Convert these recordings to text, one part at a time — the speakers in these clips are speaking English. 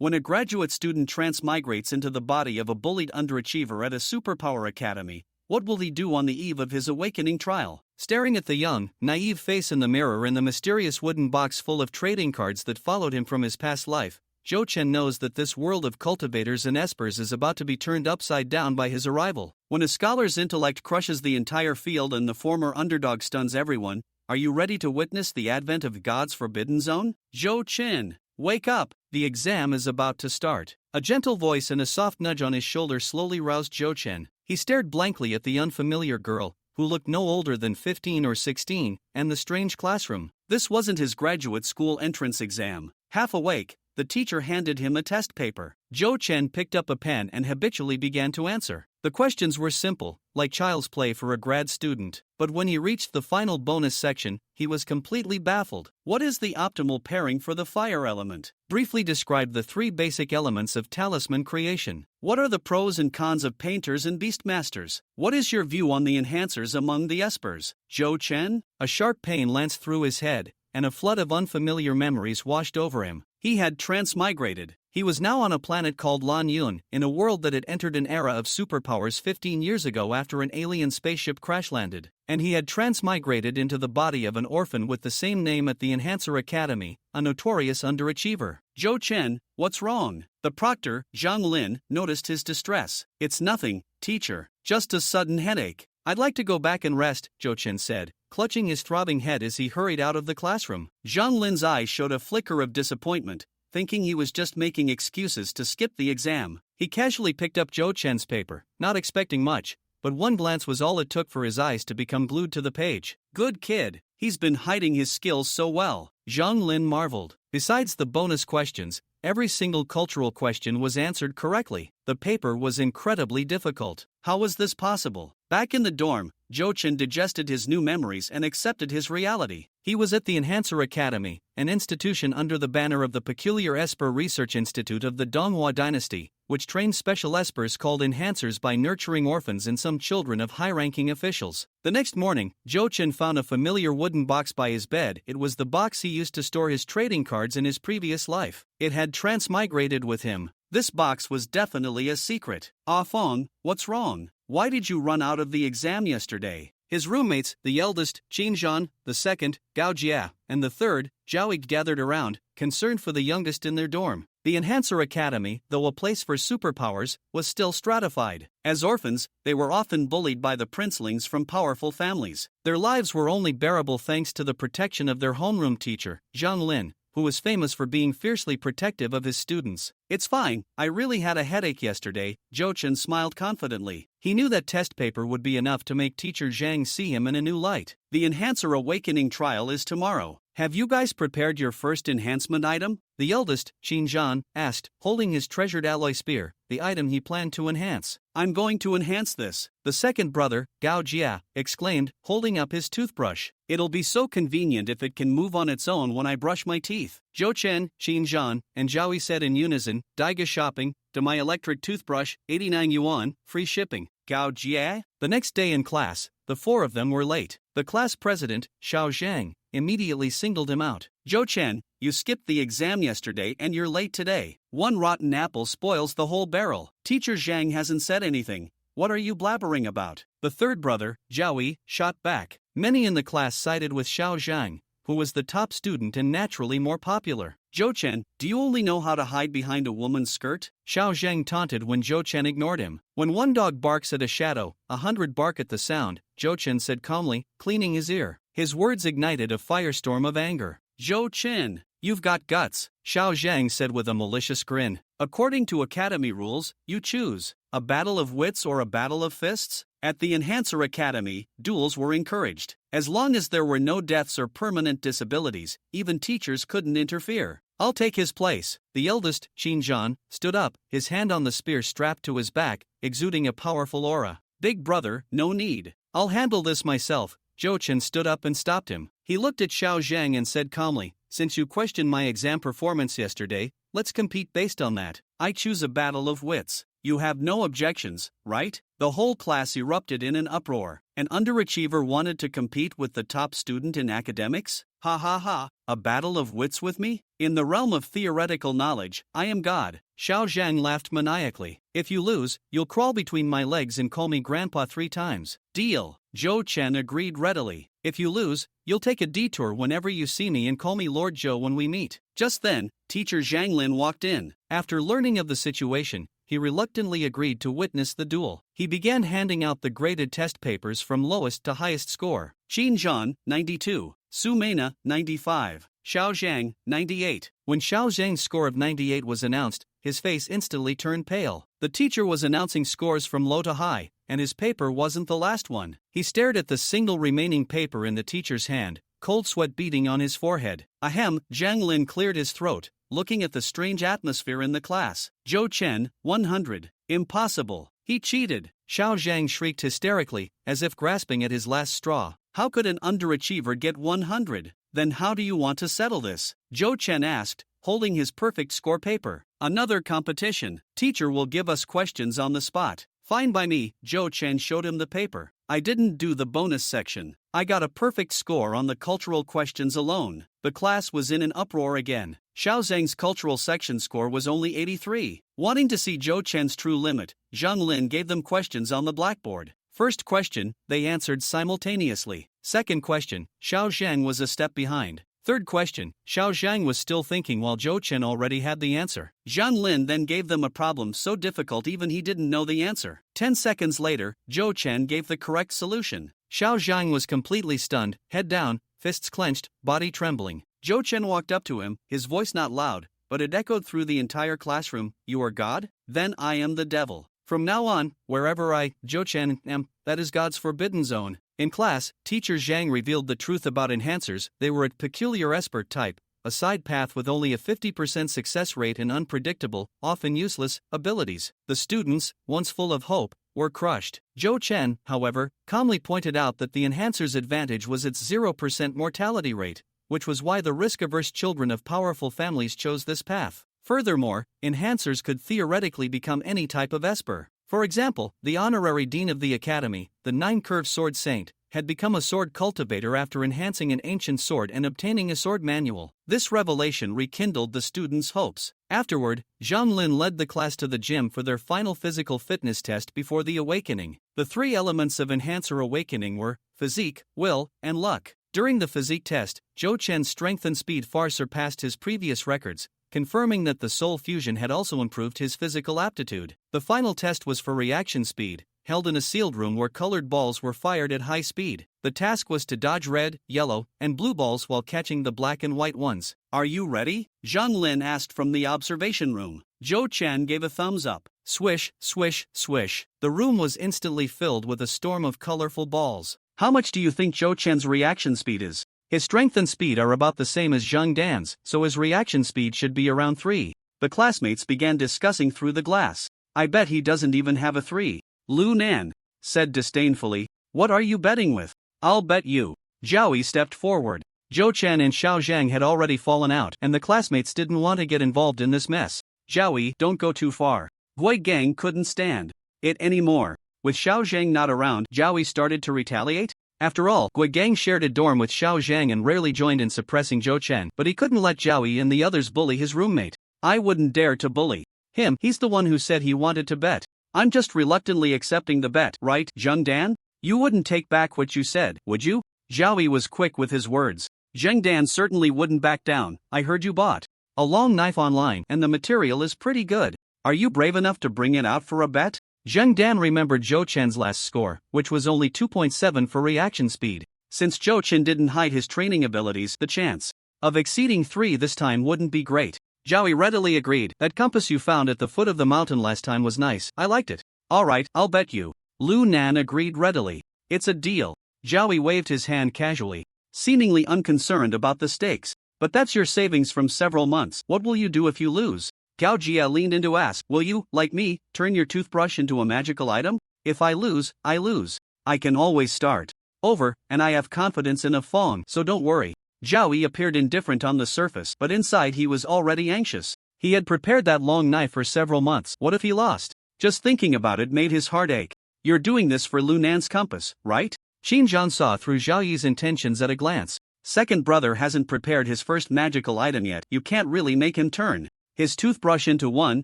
When a graduate student transmigrates into the body of a bullied underachiever at a superpower academy, what will he do on the eve of his awakening trial? Staring at the young, naive face in the mirror in the mysterious wooden box full of trading cards that followed him from his past life, Zhou Chen knows that this world of cultivators and espers is about to be turned upside down by his arrival. When a scholar's intellect crushes the entire field and the former underdog stuns everyone, are you ready to witness the advent of God's forbidden zone? Zhou Chen, wake up! The exam is about to start. A gentle voice and a soft nudge on his shoulder slowly roused Zhou Chen. He stared blankly at the unfamiliar girl, who looked no older than 15 or 16, and the strange classroom. This wasn't his graduate school entrance exam. Half awake, the teacher handed him a test paper. Zhou Chen picked up a pen and habitually began to answer. The questions were simple, like child's play for a grad student. But when he reached the final bonus section, he was completely baffled. What is the optimal pairing for the fire element? Briefly describe the 3 basic elements of talisman creation. What are the pros and cons of painters and beastmasters? What is your view on the enhancers among the espers? Zhou Chen? A sharp pain lanced through his head, and a flood of unfamiliar memories washed over him. He had transmigrated. He was now on a planet called Lan Yun, in a world that had entered an era of superpowers 15 years ago after an alien spaceship crash-landed, and he had transmigrated into the body of an orphan with the same name at the Enhancer Academy, a notorious underachiever. Zhou Chen, what's wrong? The proctor, Zhang Lin, noticed his distress. It's nothing, teacher, just a sudden headache. I'd like to go back and rest, Zhou Chen said, clutching his throbbing head as he hurried out of the classroom. Zhang Lin's eyes showed a flicker of disappointment, thinking he was just making excuses to skip the exam. He casually picked up Zhou Chen's paper, not expecting much, but one glance was all it took for his eyes to become glued to the page. Good kid, he's been hiding his skills so well, Zhang Lin marveled. Besides the bonus questions, every single cultural question was answered correctly. The paper was incredibly difficult. How was this possible? Back in the dorm, Zhou Chen digested his new memories and accepted his reality. He was at the Enhancer Academy, an institution under the banner of the Peculiar Esper Research Institute of the Donghua dynasty, which trained special espers called enhancers by nurturing orphans and some children of high-ranking officials. The next morning, Zhou Chen found a familiar wooden box by his bed. It was the box he used to store his trading cards in his previous life. It had transmigrated with him. This box was definitely a secret. Ah Feng, what's wrong? Why did you run out of the exam yesterday? His roommates, the eldest, Qin Zhan, the second, Gao Jia, and the third, Zhao Yi, gathered around, concerned for the youngest in their dorm. The Enhancer Academy, though a place for superpowers, was still stratified. As orphans, they were often bullied by the princelings from powerful families. Their lives were only bearable thanks to the protection of their homeroom teacher, Zhang Lin, who was famous for being fiercely protective of his students. It's fine, I really had a headache yesterday, Zhou Chen smiled confidently. He knew that test paper would be enough to make teacher Zhang see him in a new light. The Enhancer Awakening trial is tomorrow. Have you guys prepared your first enhancement item? The eldest, Qin Zhan, asked, holding his treasured alloy spear, the item he planned to enhance. I'm going to enhance this. The second brother, Gao Jia, exclaimed, holding up his toothbrush. It'll be so convenient if it can move on its own when I brush my teeth. Zhou Chen, Qin Zhan, and Zhao Yi said in unison, Daiga shopping, to my electric toothbrush, 89 yuan, free shipping. Gao Jia? The next day in class, the 4 of them were late. The class president, Xiao Zhang, immediately singled him out. Zhou Chen, you skipped the exam yesterday and you're late today. One rotten apple spoils the whole barrel. Teacher Zhang hasn't said anything. What are you blabbering about? The third brother, Zhao Yi, shot back. Many in the class sided with Xiao Zhang, who was the top student and naturally more popular. Zhou Chen, do you only know how to hide behind a woman's skirt? Xiao Zhang taunted when Zhou Chen ignored him. When one dog barks at a shadow, 100 bark at the sound, Zhou Chen said calmly, cleaning his ear. His words ignited a firestorm of anger. Zhou Chen, you've got guts, Xiao Zhang said with a malicious grin. According to Academy rules, you choose a battle of wits or a battle of fists. At the Enhancer Academy, duels were encouraged. As long as there were no deaths or permanent disabilities, even teachers couldn't interfere. I'll take his place. The eldest, Qin Zhan, stood up, his hand on the spear strapped to his back, exuding a powerful aura. Big brother, no need. I'll handle this myself. Zhou Chen stood up and stopped him. He looked at Xiao Zhang and said calmly, since you questioned my exam performance yesterday, let's compete based on that. I choose a battle of wits. You have no objections, right? The whole class erupted in an uproar. An underachiever wanted to compete with the top student in academics? Ha ha ha, a battle of wits with me? In the realm of theoretical knowledge, I am God. Xiao Zhang laughed maniacally. If you lose, you'll crawl between my legs and call me Grandpa 3 times. Deal. Zhou Chen agreed readily. If you lose, you'll take a detour whenever you see me and call me Lord Zhou when we meet. Just then, teacher Zhang Lin walked in. After learning of the situation, he reluctantly agreed to witness the duel. He began handing out the graded test papers from lowest to highest score. Qin Zhan, 92. Su Meina, 95. Xiao Zhang, 98. When Xiao Zhang's score of 98 was announced, his face instantly turned pale. The teacher was announcing scores from low to high, and his paper wasn't the last one. He stared at the single remaining paper in the teacher's hand, cold sweat beading on his forehead. Ahem, Zhang Lin cleared his throat, looking at the strange atmosphere in the class. Zhou Chen, 100. Impossible. He cheated. Xiao Zhang shrieked hysterically, as if grasping at his last straw. How could an underachiever get 100? Then how do you want to settle this? Zhou Chen asked, holding his perfect score paper. Another competition. Teacher will give us questions on the spot. Fine by me, Zhou Chen showed him the paper. I didn't do the bonus section. I got a perfect score on the cultural questions alone. The class was in an uproar again. Xiao Zhang's cultural section score was only 83. Wanting to see Zhou Chen's true limit, Zhang Lin gave them questions on the blackboard. First question, they answered simultaneously. Second question, Xiao Zhang was a step behind. Third question, Xiao Zhang was still thinking while Zhou Chen already had the answer. Zhang Lin then gave them a problem so difficult even he didn't know the answer. 10 seconds later, Zhou Chen gave the correct solution. Xiao Zhang was completely stunned, head down, fists clenched, body trembling. Zhou Chen walked up to him, his voice not loud, but it echoed through the entire classroom. You are God? Then I am the devil. From now on, wherever I, Zhou Chen, am, that is God's forbidden zone. In class, teacher Zhang revealed the truth about enhancers. They were a peculiar expert type, a side path with only a 50% success rate and unpredictable, often useless, abilities. The students, once full of hope, were crushed. Zhou Chen, however, calmly pointed out that the enhancer's advantage was its 0% mortality rate, which was why the risk-averse children of powerful families chose this path. Furthermore, enhancers could theoretically become any type of esper. For example, the honorary dean of the academy, the 9-curved sword saint, had become a sword cultivator after enhancing an ancient sword and obtaining a sword manual. This revelation rekindled the students' hopes. Afterward, Zhang Lin led the class to the gym for their final physical fitness test before the awakening. The 3 elements of enhancer awakening were physique, will, and luck. During the physique test, Zhou Chen's strength and speed far surpassed his previous records, confirming that the soul fusion had also improved his physical aptitude. The final test was for reaction speed, held in a sealed room where colored balls were fired at high speed. The task was to dodge red, yellow, and blue balls while catching the black and white ones. Are you ready? Zhang Lin asked from the observation room. Zhou Chen gave a thumbs up. Swish, swish, swish. The room was instantly filled with a storm of colorful balls. How much do you think Zhou Chen's reaction speed is? His strength and speed are about the same as Zhang Dan's, so his reaction speed should be around 3. The classmates began discussing through the glass. I bet he doesn't even have a 3. Lu Nan said disdainfully, what are you betting with? I'll bet you. Zhao Yi stepped forward. Zhou Chen and Xiao Zhang had already fallen out, and the classmates didn't want to get involved in this mess. Zhao Yi, don't go too far. Gui Gang couldn't stand it anymore. With Xiao Zhang not around, Zhao Yi started to retaliate? After all, Gui Gang shared a dorm with Xiao Zhang and rarely joined in suppressing Zhou Chen, but he couldn't let Zhao Yi and the others bully his roommate. I wouldn't dare to bully him. He's the one who said he wanted to bet. I'm just reluctantly accepting the bet, right, Zhang Dan? You wouldn't take back what you said, would you? Zhao Yi was quick with his words. Zhang Dan certainly wouldn't back down. I heard you bought a long knife online and the material is pretty good. Are you brave enough to bring it out for a bet? Zhang Dan remembered Zhou Chen's last score, which was only 2.7 for reaction speed. Since Zhou Chen didn't hide his training abilities, the chance of exceeding 3 this time wouldn't be great. Zhao Yi readily agreed. That compass you found at the foot of the mountain last time was nice. I liked it. Alright, I'll bet you. Lu Nan agreed readily. It's a deal. Zhao Yi waved his hand casually, seemingly unconcerned about the stakes. But that's your savings from several months. What will you do if you lose? Gao Jia leaned in to ask, will you, like me, turn your toothbrush into a magical item? If I lose, I lose. I can always start over, and I have confidence in a Fong, so don't worry. Zhao Yi appeared indifferent on the surface, but inside he was already anxious. He had prepared that long knife for several months. What if he lost? Just thinking about it made his heart ache. You're doing this for Lu Nan's compass, right? Qin Zhan saw through Zhao Yi's intentions at a glance. Second brother hasn't prepared his first magical item yet, you can't really make him turn his toothbrush into one,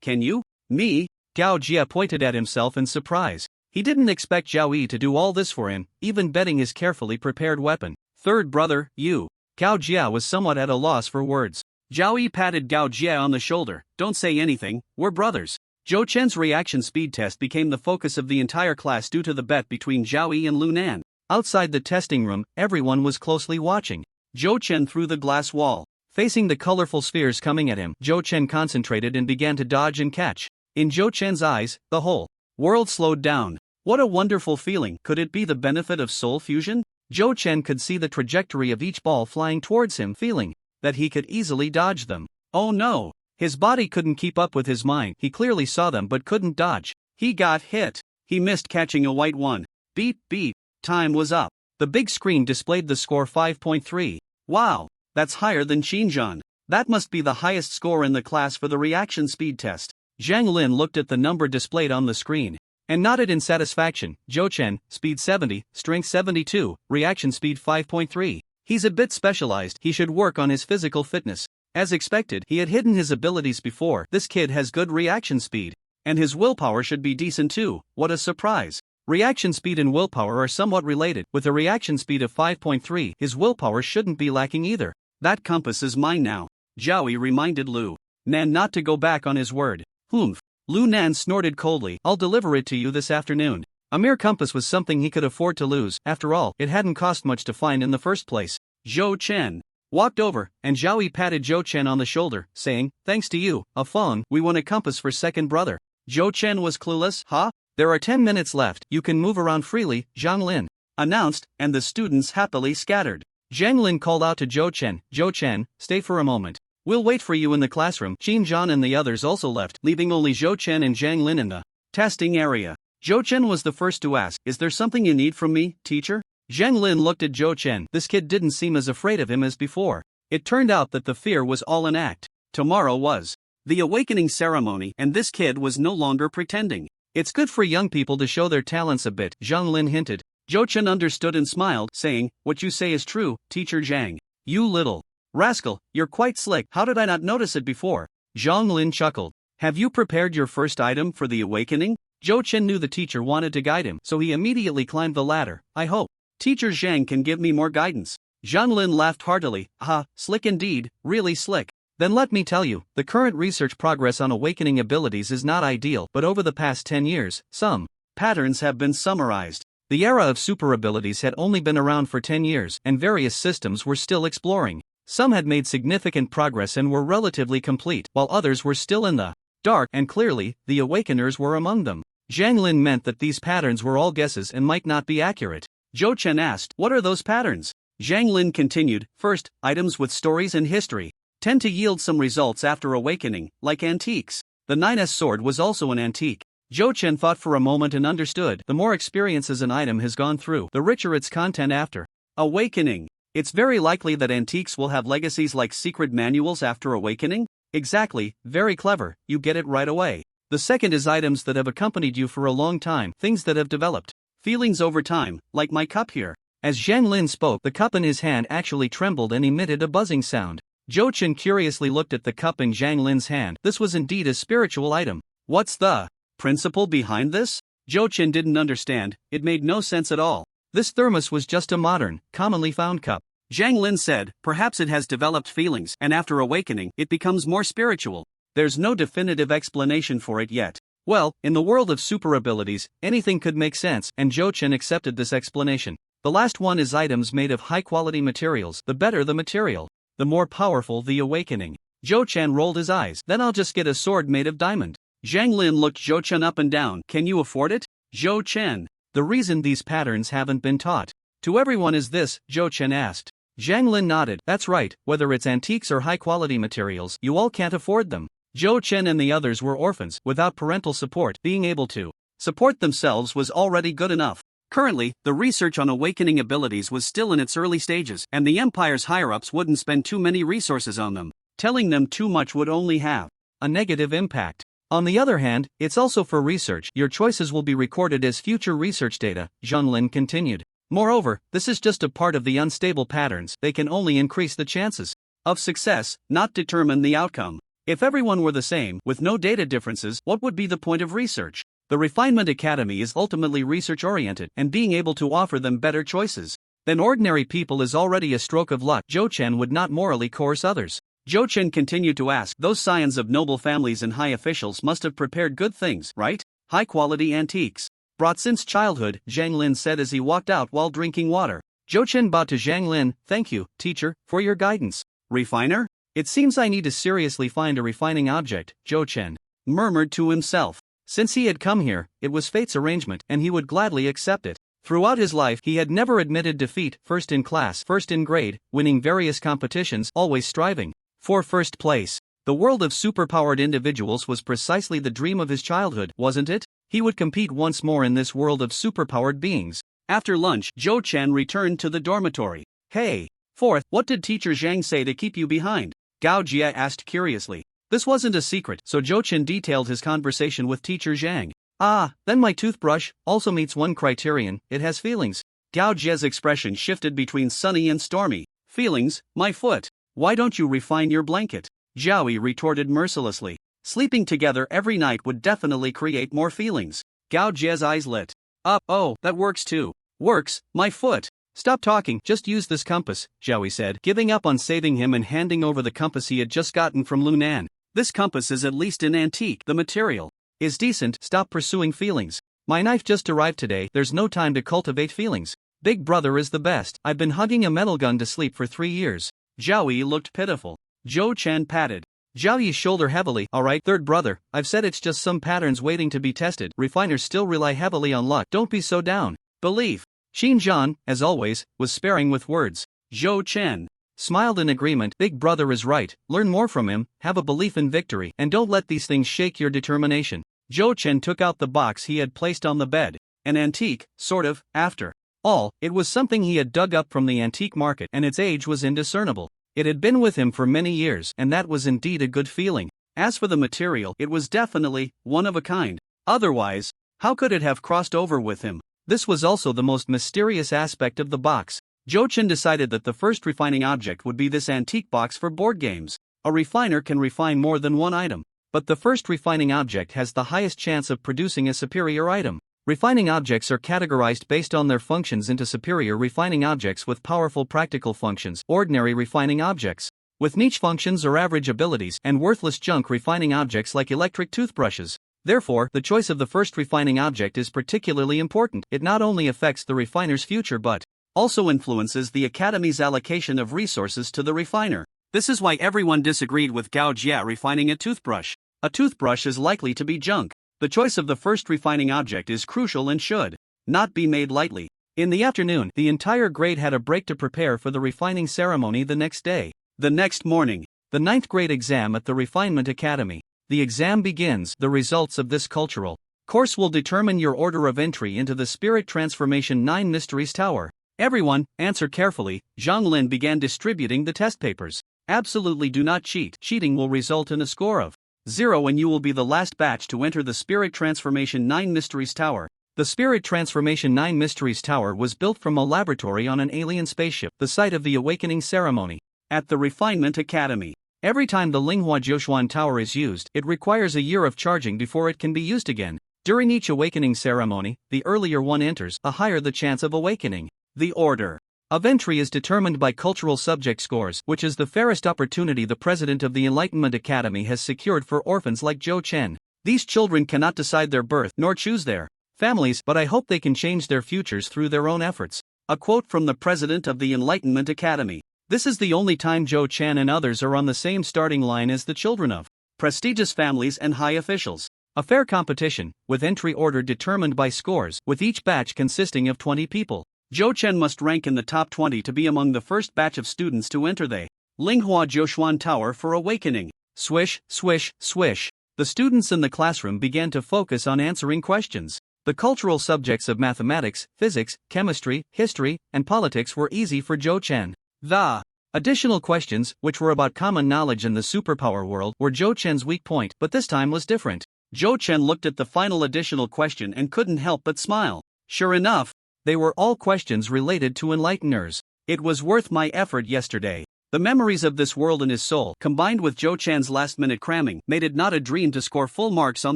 can you? Me? Gao Jia pointed at himself in surprise. He didn't expect Zhao Yi to do all this for him, even betting his carefully prepared weapon. Third brother, you. Gao Jia was somewhat at a loss for words. Zhao Yi patted Gao Jia on the shoulder. Don't say anything, we're brothers. Zhou Chen's reaction speed test became the focus of the entire class due to the bet between Zhao Yi and Lu Nan. Outside the testing room, everyone was closely watching. Zhou Chen through the glass wall. Facing the colorful spheres coming at him, Zhou Chen concentrated and began to dodge and catch. In Zhou Chen's eyes, the whole world slowed down. What a wonderful feeling. Could it be the benefit of soul fusion? Zhou Chen could see the trajectory of each ball flying towards him, feeling that he could easily dodge them. Oh no! His body couldn't keep up with his mind. He clearly saw them but couldn't dodge. He got hit. He missed catching a white one. Beep beep. Time was up. The big screen displayed the score 5.3. Wow! That's higher than Xinjiang. That must be the highest score in the class for the reaction speed test. Zhang Lin looked at the number displayed on the screen and nodded in satisfaction. Zhou Chen, speed 70, strength 72, reaction speed 5.3. He's a bit specialized, he should work on his physical fitness. As expected, he had hidden his abilities before. This kid has good reaction speed. And his willpower should be decent too. What a surprise. Reaction speed and willpower are somewhat related. With a reaction speed of 5.3, his willpower shouldn't be lacking either. That compass is mine now. Zhao Yi reminded Lu Nan not to go back on his word. Humph. Lu Nan snorted coldly. I'll deliver it to you this afternoon. A mere compass was something he could afford to lose. After all, it hadn't cost much to find in the first place. Zhou Chen walked over, and Zhao Yi patted Zhou Chen on the shoulder, saying, thanks to you, Afon, we won a compass for second brother. Zhou Chen was clueless. Huh? There are 10 minutes left. You can move around freely, Zhang Lin announced, and the students happily scattered. Zhang Lin called out to Zhou Chen, stay for a moment. We'll wait for you in the classroom. Qin Zhan and the others also left, leaving only Zhou Chen and Zhang Lin in the testing area. Zhou Chen was the first to ask, is there something you need from me, teacher? Zhang Lin looked at Zhou Chen. This kid didn't seem as afraid of him as before. It turned out that the fear was all an act. Tomorrow was the awakening ceremony, and this kid was no longer pretending. It's good for young people to show their talents a bit, Zhang Lin hinted. Zhou Chen understood and smiled, saying, what you say is true, teacher Zhang. You little rascal, you're quite slick. How did I not notice it before? Zhang Lin chuckled. Have you prepared your first item for the awakening? Zhou Chen knew the teacher wanted to guide him, so he immediately climbed the ladder. I hope Teacher Zhang can give me more guidance. Zhang Lin laughed heartily. Ha, slick indeed, really slick. Then let me tell you, the current research progress on awakening abilities is not ideal, but over the past 10 years, some patterns have been summarized. The era of super abilities had only been around for 10 years, and various systems were still exploring. Some had made significant progress and were relatively complete, while others were still in the dark, and clearly, the Awakeners were among them. Zhang Lin meant that these patterns were all guesses and might not be accurate. Zhou Chen asked, what are those patterns? Zhang Lin continued, first, items with stories and history tend to yield some results after awakening, like antiques. The 9S sword was also an antique. Zhou Chen thought for a moment and understood. The more experiences an item has gone through, the richer its content after awakening. It's very likely that antiques will have legacies like secret manuals after awakening? Exactly, very clever, you get it right away. The second is items that have accompanied you for a long time, things that have developed feelings over time, like my cup here. As Zhang Lin spoke, the cup in his hand actually trembled and emitted a buzzing sound. Zhou Chen curiously looked at the cup in Zhang Lin's hand. This was indeed a spiritual item. What's the principle behind this? Zhou Chen didn't understand, it made no sense at all. This thermos was just a modern, commonly found cup. Zhang Lin said, perhaps it has developed feelings, and after awakening, it becomes more spiritual. There's no definitive explanation for it yet. Well, in the world of super abilities, anything could make sense, and Zhou Chen accepted this explanation. The last one is items made of high-quality materials. The better the material, the more powerful the awakening. Zhou Chen rolled his eyes. Then I'll just get a sword made of diamond. Zhang Lin looked Zhou Chen up and down. Can you afford it? Zhou Chen. The reason these patterns haven't been taught to everyone is this, Zhou Chen asked. Zhang Lin nodded. That's right, whether it's antiques or high-quality materials, you all can't afford them. Zhou Chen and the others were orphans, without parental support. Being able to support themselves was already good enough. Currently, the research on awakening abilities was still in its early stages, and the Empire's higher-ups wouldn't spend too many resources on them. Telling them too much would only have a negative impact. On the other hand, it's also for research. Your choices will be recorded as future research data, Zhang Lin continued. Moreover, this is just a part of the unstable patterns. They can only increase the chances of success, not determine the outcome. If everyone were the same, with no data differences, what would be the point of research? The Refinement Academy is ultimately research-oriented, and being able to offer them better choices than ordinary people is already a stroke of luck. Zhou Chen would not morally coerce others. Zhou Chen continued to ask, those scions of noble families and high officials must have prepared good things, right? High-quality antiques. Brought since childhood, Zhang Lin said as he walked out while drinking water. Zhou Chen bowed to Zhang Lin. Thank you, teacher, for your guidance. Refiner? It seems I need to seriously find a refining object, Zhou Chen murmured to himself. Since he had come here, it was fate's arrangement, and he would gladly accept it. Throughout his life, he had never admitted defeat, first in class, first in grade, winning various competitions, always striving for first place. The world of superpowered individuals was precisely the dream of his childhood, wasn't it? He would compete once more in this world of superpowered beings. After lunch, Zhou Chen returned to the dormitory. Hey, fourth, what did teacher Zhang say to keep you behind? Gao Jia asked curiously. This wasn't a secret, so Zhou Chen detailed his conversation with teacher Zhang. Ah, then my toothbrush also meets one criterion, it has feelings. Gao Jia's expression shifted between sunny and stormy. Feelings, my foot. Why don't you refine your blanket? Zhao Yi retorted mercilessly. Sleeping together every night would definitely create more feelings. Gao Jia's eyes lit up. Oh, that works too. Works, my foot. Stop talking, just use this compass, Zhao Yi said, giving up on saving him and handing over the compass he had just gotten from Lunan. This compass is at least an antique. The material is decent. Stop pursuing feelings. My knife just arrived today. There's no time to cultivate feelings. Big brother is the best. I've been hugging a metal gun to sleep for 3 years. Zhao Yi looked pitiful. Zhou Chen patted Zhao Yi's shoulder heavily. Alright, third brother, I've said it's just some patterns waiting to be tested. Refiners still rely heavily on luck. Don't be so down. Believe. Xin Zhan, as always, was sparing with words. Zhou Chen smiled in agreement. Big brother is right, learn more from him, have a belief in victory, and don't let these things shake your determination. Zhou Chen took out the box he had placed on the bed. An antique, sort of, after all, it was something he had dug up from the antique market, and its age was indiscernible. It had been with him for many years, and that was indeed a good feeling. As for the material, it was definitely one of a kind. Otherwise, how could it have crossed over with him? This was also the most mysterious aspect of the box. Zhou Chen decided that the first refining object would be this antique box for board games. A refiner can refine more than one item, but the first refining object has the highest chance of producing a superior item. Refining objects are categorized based on their functions into superior refining objects with powerful practical functions, ordinary refining objects with niche functions or average abilities, and worthless junk refining objects like electric toothbrushes. Therefore, the choice of the first refining object is particularly important. It not only affects the refiner's future but also influences the Academy's allocation of resources to the refiner. This is why everyone disagreed with Gao Jia refining a toothbrush. A toothbrush is likely to be junk. The choice of the first refining object is crucial and should not be made lightly. In the afternoon, the entire grade had a break to prepare for the refining ceremony the next day. The next morning, the 9th grade exam at the Refinement Academy. The exam begins. The results of this cultural course will determine your order of entry into the Spirit Transformation 9 Mysteries Tower. Everyone, answer carefully. Zhang Lin began distributing the test papers. Absolutely do not cheat. Cheating will result in a score of 0 and you will be the last batch to enter the Spirit Transformation 9 Mysteries Tower. The Spirit Transformation 9 Mysteries Tower was built from a laboratory on an alien spaceship, the site of the awakening ceremony. At the Refinement Academy, every time the Linghua Tower is used, it requires a year of charging before it can be used again. During each awakening ceremony, the earlier one enters, the higher the chance of awakening. The order of entry is determined by cultural subject scores, which is the fairest opportunity the president of the Enlightenment Academy has secured for orphans like Zhou Chen. These children cannot decide their birth nor choose their families, but I hope they can change their futures through their own efforts. A quote from the president of the Enlightenment Academy. This is the only time Zhou Chen and others are on the same starting line as the children of prestigious families and high officials. A fair competition, with entry order determined by scores, with each batch consisting of 20 people. Zhou Chen must rank in the top 20 to be among the first batch of students to enter the Linghua Tower for awakening. Swish, swish, swish. The students in the classroom began to focus on answering questions. The cultural subjects of mathematics, physics, chemistry, history, and politics were easy for Zhou Chen. The additional questions, which were about common knowledge in the superpower world, were Zhou Chen's weak point, but this time was different. Zhou Chen looked at the final additional question and couldn't help but smile. Sure enough, They were all questions related to enlighteners. It was worth my effort yesterday. The memories of this world in his soul, combined with Zhou Chan's last-minute cramming, made it not a dream to score full marks on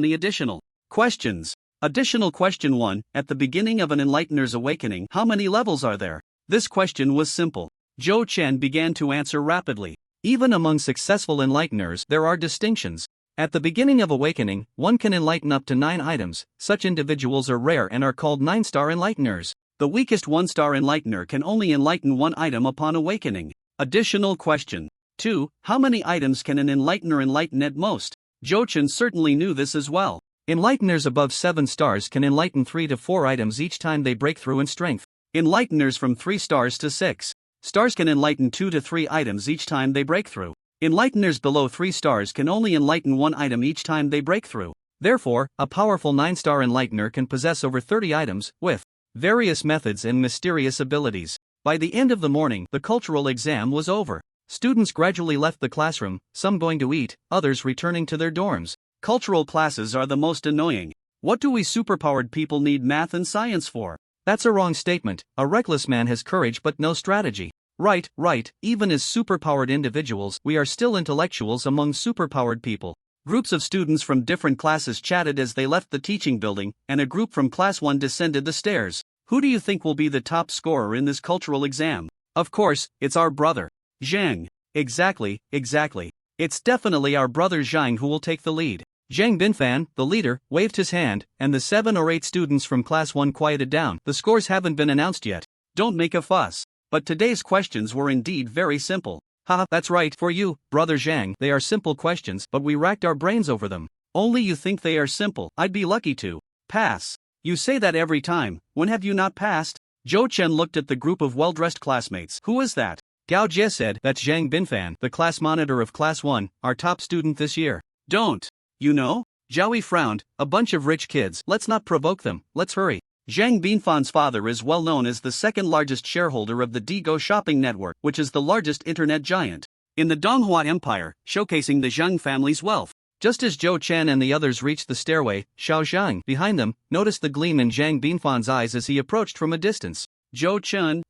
the additional questions. Additional question 1, at the beginning of an enlightener's awakening, how many levels are there? This question was simple. Zhou Chen began to answer rapidly. Even among successful enlighteners, there are distinctions. At the beginning of awakening, one can enlighten up to 9 items. Such individuals are rare and are called 9-star enlighteners. The weakest 1-star enlightener can only enlighten 1 item upon awakening. Additional question 2, how many items can an enlightener enlighten at most? Zhou Chen certainly knew this as well. Enlighteners above 7 stars can enlighten 3 to 4 items each time they break through in strength. Enlighteners from 3 stars to 6 stars can enlighten 2 to 3 items each time they break through. Enlighteners below 3 stars can only enlighten 1 item each time they break through. Therefore, a powerful 9-star enlightener can possess over 30 items, with various methods and mysterious abilities. By the end of the morning, the cultural exam was over. Students gradually left the classroom, some going to eat, others returning to their dorms. Cultural classes are the most annoying. What do we superpowered people need math and science for? That's a wrong statement. A reckless man has courage but no strategy. Right, even as superpowered individuals, we are still intellectuals among superpowered people. Groups of students from different classes chatted as they left the teaching building, and a group from class 1 descended the stairs. Who do you think will be the top scorer in this cultural exam? Of course, it's our brother, Zhang. Exactly. It's definitely our brother Zhang who will take the lead. Zhang Binfan, the leader, waved his hand, and the 7 or 8 students from class 1 quieted down. The scores haven't been announced yet. Don't make a fuss. But today's questions were indeed very simple. Haha, that's right, for you, brother Zhang, they are simple questions, but we racked our brains over them. Only you think they are simple. I'd be lucky to pass. You say that every time. When have you not passed? Zhou Chen looked at the group of well-dressed classmates. Who is that? Gao Jie said, that's Zhang Binfan, the class monitor of class 1, our top student this year. Don't you know? Zhao Yi frowned. A bunch of rich kids. Let's not provoke them. Let's hurry. Zhang Binfan's father is well known as the second largest shareholder of the Digo shopping network, which is the largest internet giant in the Donghua Empire, showcasing the Zhang family's wealth. Just as Zhou Chen and the others reached the stairway, Xiao Zhang, behind them, noticed the gleam in Zhang Binfan's eyes as he approached from a distance. Zhou Chen,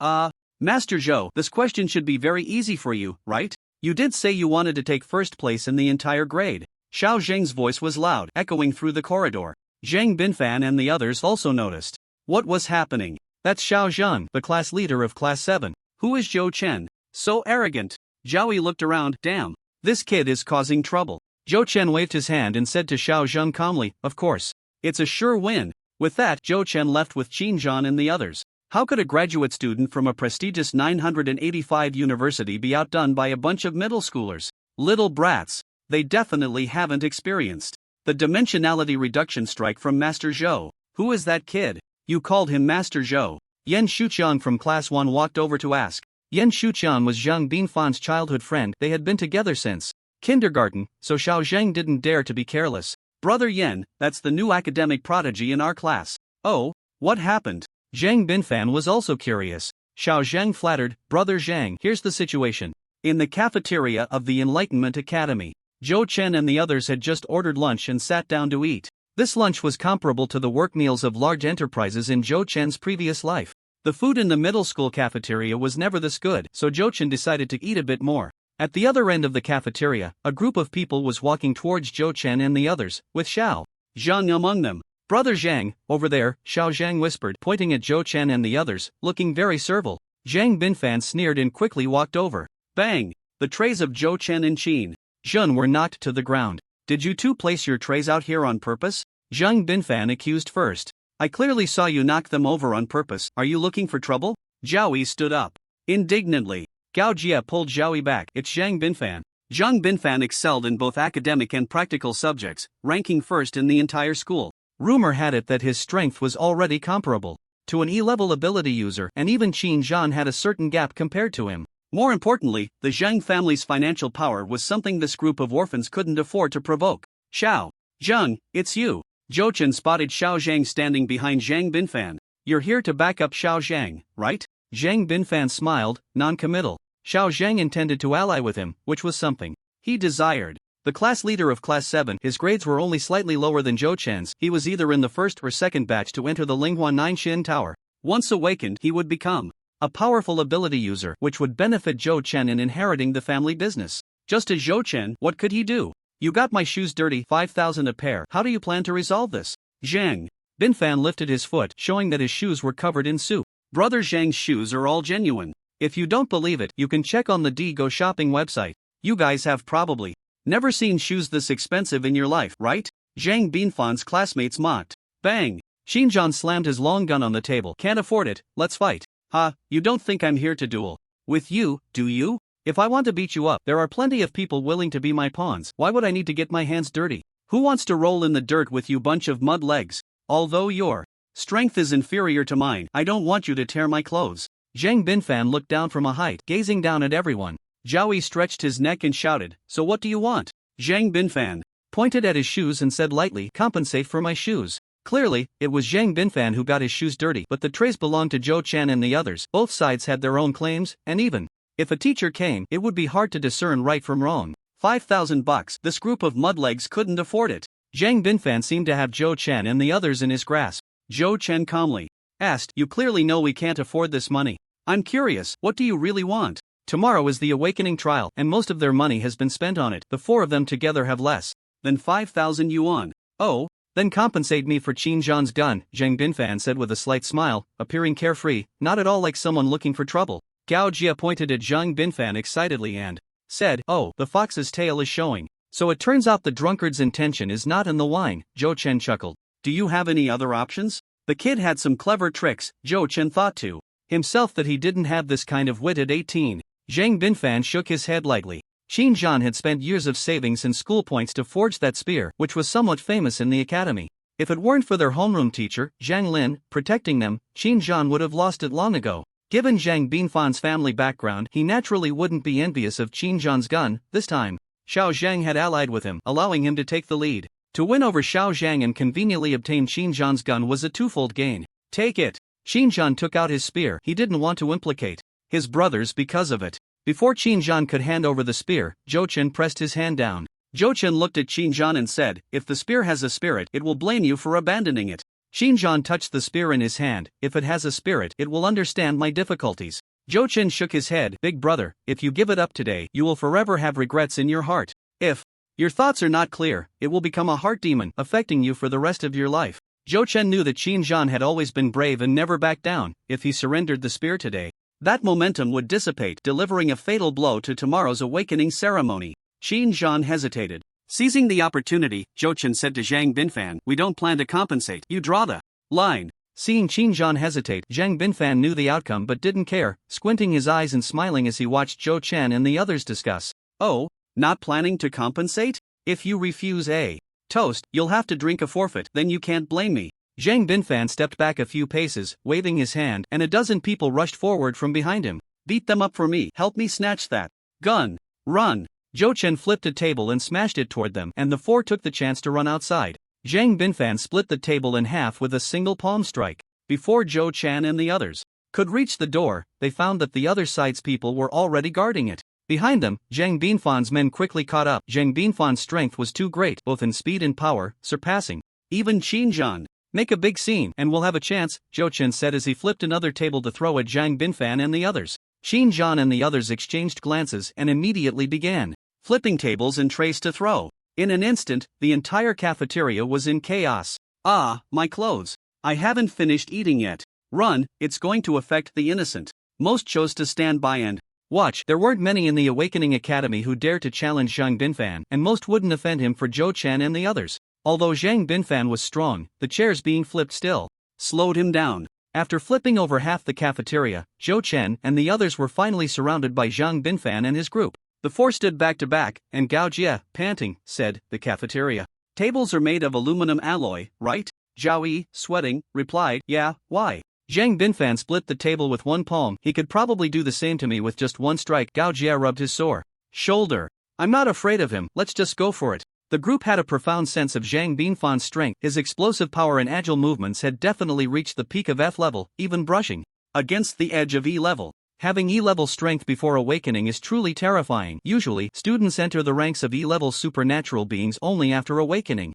Master Zhou, this question should be very easy for you, right? You did say you wanted to take first place in the entire grade. Xiao Zhang's voice was loud, echoing through the corridor. Zhang Binfan and the others also noticed. What was happening? That's Xiao Zhang, the class leader of class 7. Who is Zhou Chen? So arrogant. Zhao Yi looked around. Damn. This kid is causing trouble. Zhou Chen waved his hand and said to Xiao Zhang calmly, of course. It's a sure win. With that, Zhou Chen left with Qin Zhan and the others. How could a graduate student from a prestigious 985 university be outdone by a bunch of middle schoolers? Little brats. They definitely haven't experienced the dimensionality reduction strike from Master Zhou. Who is that kid? You called him Master Zhou. Yan Shuqian from class 1 walked over to ask. Yan Shuqian was Zhang Binfan's childhood friend. They had been together since kindergarten, so Xiao Zhang didn't dare to be careless. Brother Yan, that's the new academic prodigy in our class. Oh, what happened? Zhang Binfan was also curious. Xiao Zhang flattered, Brother Zhang, here's the situation. In the cafeteria of the Enlightenment Academy, Zhou Chen and the others had just ordered lunch and sat down to eat. This lunch was comparable to the work meals of large enterprises in Zhou Chen's previous life. The food in the middle school cafeteria was never this good, so Zhou Chen decided to eat a bit more. At the other end of the cafeteria, a group of people was walking towards Zhou Chen and the others, with Xiao Zhang among them. Brother Zhang, over there, Xiao Zhang whispered, pointing at Zhou Chen and the others, looking very servile. Zhang Binfan sneered and quickly walked over. Bang! The trays of Zhou Chen and Qin Zhan were knocked to the ground. Did you two place your trays out here on purpose? Zhang Binfan accused first. I clearly saw you knock them over on purpose. Are you looking for trouble? Zhao Yi stood up indignantly. Gao Jie pulled Zhao Yi back. It's Zhang Binfan. Zhang Binfan excelled in both academic and practical subjects, ranking first in the entire school. Rumor had it that his strength was already comparable to an E-level ability user, and even Qin Zhan had a certain gap compared to him. More importantly, the Zhang family's financial power was something this group of orphans couldn't afford to provoke. Xiao Zhang, it's you. Zhou Chen spotted Xiao Zhang standing behind Zhang Binfan. You're here to back up Xiao Zhang, right? Zhang Binfan smiled, non-committal. Xiao Zhang intended to ally with him, which was something he desired. The class leader of class 7, his grades were only slightly lower than Zhou Chen's. He was either in the first or second batch to enter the Linghua Tower. Once awakened, he would become a powerful ability user which would benefit Zhou Chen in inheriting the family business. Just as Zhou Chen, what could he do? You got my shoes dirty, 5,000 a pair. How do you plan to resolve this? Zhang Binfan lifted his foot, showing that his shoes were covered in soup. Brother Zhang's shoes are all genuine. If you don't believe it, you can check on the Go shopping website. You guys have probably never seen shoes this expensive in your life, right? Zhang Binfan's classmates mocked. Bang! Xinjiang slammed his long gun on the table. Can't afford it, let's fight. Ha, you don't think I'm here to duel with you, do you? If I want to beat you up, there are plenty of people willing to be my pawns. Why would I need to get my hands dirty? Who wants to roll in the dirt with you bunch of mud legs? Although your strength is inferior to mine, I don't want you to tear my clothes. Zhang Binfan looked down from a height, gazing down at everyone. Zhao Yi stretched his neck and shouted, so what do you want? Zhang Binfan pointed at his shoes and said lightly, compensate for my shoes. Clearly, it was Zhang Binfan who got his shoes dirty, but the trays belonged to Zhou Chen and the others. Both sides had their own claims, and even if a teacher came, it would be hard to discern right from wrong. 5,000 bucks, this group of mudlegs couldn't afford it. Zhang Binfan seemed to have Zhou Chen and the others in his grasp. Zhou Chen calmly asked, you clearly know we can't afford this money. I'm curious, what do you really want? Tomorrow is the awakening trial, and most of their money has been spent on it. The four of them together have less than 5,000 yuan. Oh, then compensate me for Qin Zhan's gun, Zhang Binfan said with a slight smile, appearing carefree, not at all like someone looking for trouble. Gao Jia pointed at Zhang Binfan excitedly and said, oh, the fox's tail is showing. So it turns out the drunkard's intention is not in the wine, Zhou Chen chuckled. Do you have any other options? The kid had some clever tricks, Zhou Chen thought to himself that he didn't have this kind of wit at 18. Zhang Binfan shook his head lightly. Qin Zhan had spent years of savings and school points to forge that spear, which was somewhat famous in the academy. If it weren't for their homeroom teacher, Zhang Lin, protecting them, Qin Zhan would have lost it long ago. Given Zhang Binfan's family background, he naturally wouldn't be envious of Qin Zhan's gun. This time, Xiao Zhang had allied with him, allowing him to take the lead. To win over Xiao Zhang and conveniently obtain Qin Zhan's gun was a twofold gain. Take it. Qin Zhan took out his spear. He didn't want to implicate his brothers because of it. Before Qin Zhan could hand over the spear, Zhou Chen pressed his hand down. Zhou Chen looked at Qin Zhan and said, if the spear has a spirit, it will blame you for abandoning it. Qin Zhan touched the spear in his hand. If it has a spirit, it will understand my difficulties. Zhou Chen shook his head. Big brother, if you give it up today, you will forever have regrets in your heart. If your thoughts are not clear, it will become a heart demon, affecting you for the rest of your life. Zhou Chen knew that Qin Zhan had always been brave and never backed down. If he surrendered the spear today, that momentum would dissipate, delivering a fatal blow to tomorrow's awakening ceremony. Qin Zhan hesitated. Seizing the opportunity, Zhou Chen said to Zhang Binfan, we don't plan to compensate, you draw the line. Seeing Qin Zhan hesitate, Zhang Binfan knew the outcome but didn't care, squinting his eyes and smiling as he watched Zhou Chen and the others discuss. Oh, not planning to compensate? If you refuse a toast, you'll have to drink a forfeit, then you can't blame me. Zhang Binfan stepped back a few paces, waving his hand, and a dozen people rushed forward from behind him. Beat them up for me, help me snatch that gun. Run. Zhou Chen flipped a table and smashed it toward them, and the four took the chance to run outside. Zhang Binfan split the table in half with a single palm strike. Before Zhou Chen and the others could reach the door, they found that the other side's people were already guarding it. Behind them, Zhang Binfan's men quickly caught up. Zhang Binfan's strength was too great, both in speed and power, surpassing even Qin Zhan. Make a big scene, and we'll have a chance, Zhou Chen said as he flipped another table to throw at Zhang Binfan and the others. Qin Zhan and the others exchanged glances and immediately began flipping tables and trays to throw. In an instant, the entire cafeteria was in chaos. Ah, my clothes. I haven't finished eating yet. Run, it's going to affect the innocent. Most chose to stand by and watch. There weren't many in the Awakening Academy who dared to challenge Zhang Binfan, and most wouldn't offend him for Zhou Chen and the others. Although Zhang Binfan was strong, the chairs being flipped still slowed him down. After flipping over half the cafeteria, Zhou Chen and the others were finally surrounded by Zhang Binfan and his group. The four stood back to back, and Gao Jia, panting, said, the cafeteria tables are made of aluminum alloy, right? Zhao Yi, sweating, replied, yeah, why? Zhang Binfan split the table with one palm. He could probably do the same to me with just one strike. Gao Jia rubbed his sore shoulder. I'm not afraid of him, let's just go for it. The group had a profound sense of Zhang Binfan's strength. His explosive power and agile movements had definitely reached the peak of F level, even brushing against the edge of E level. Having E-level strength before awakening is truly terrifying. Usually, students enter the ranks of E-level supernatural beings only after awakening.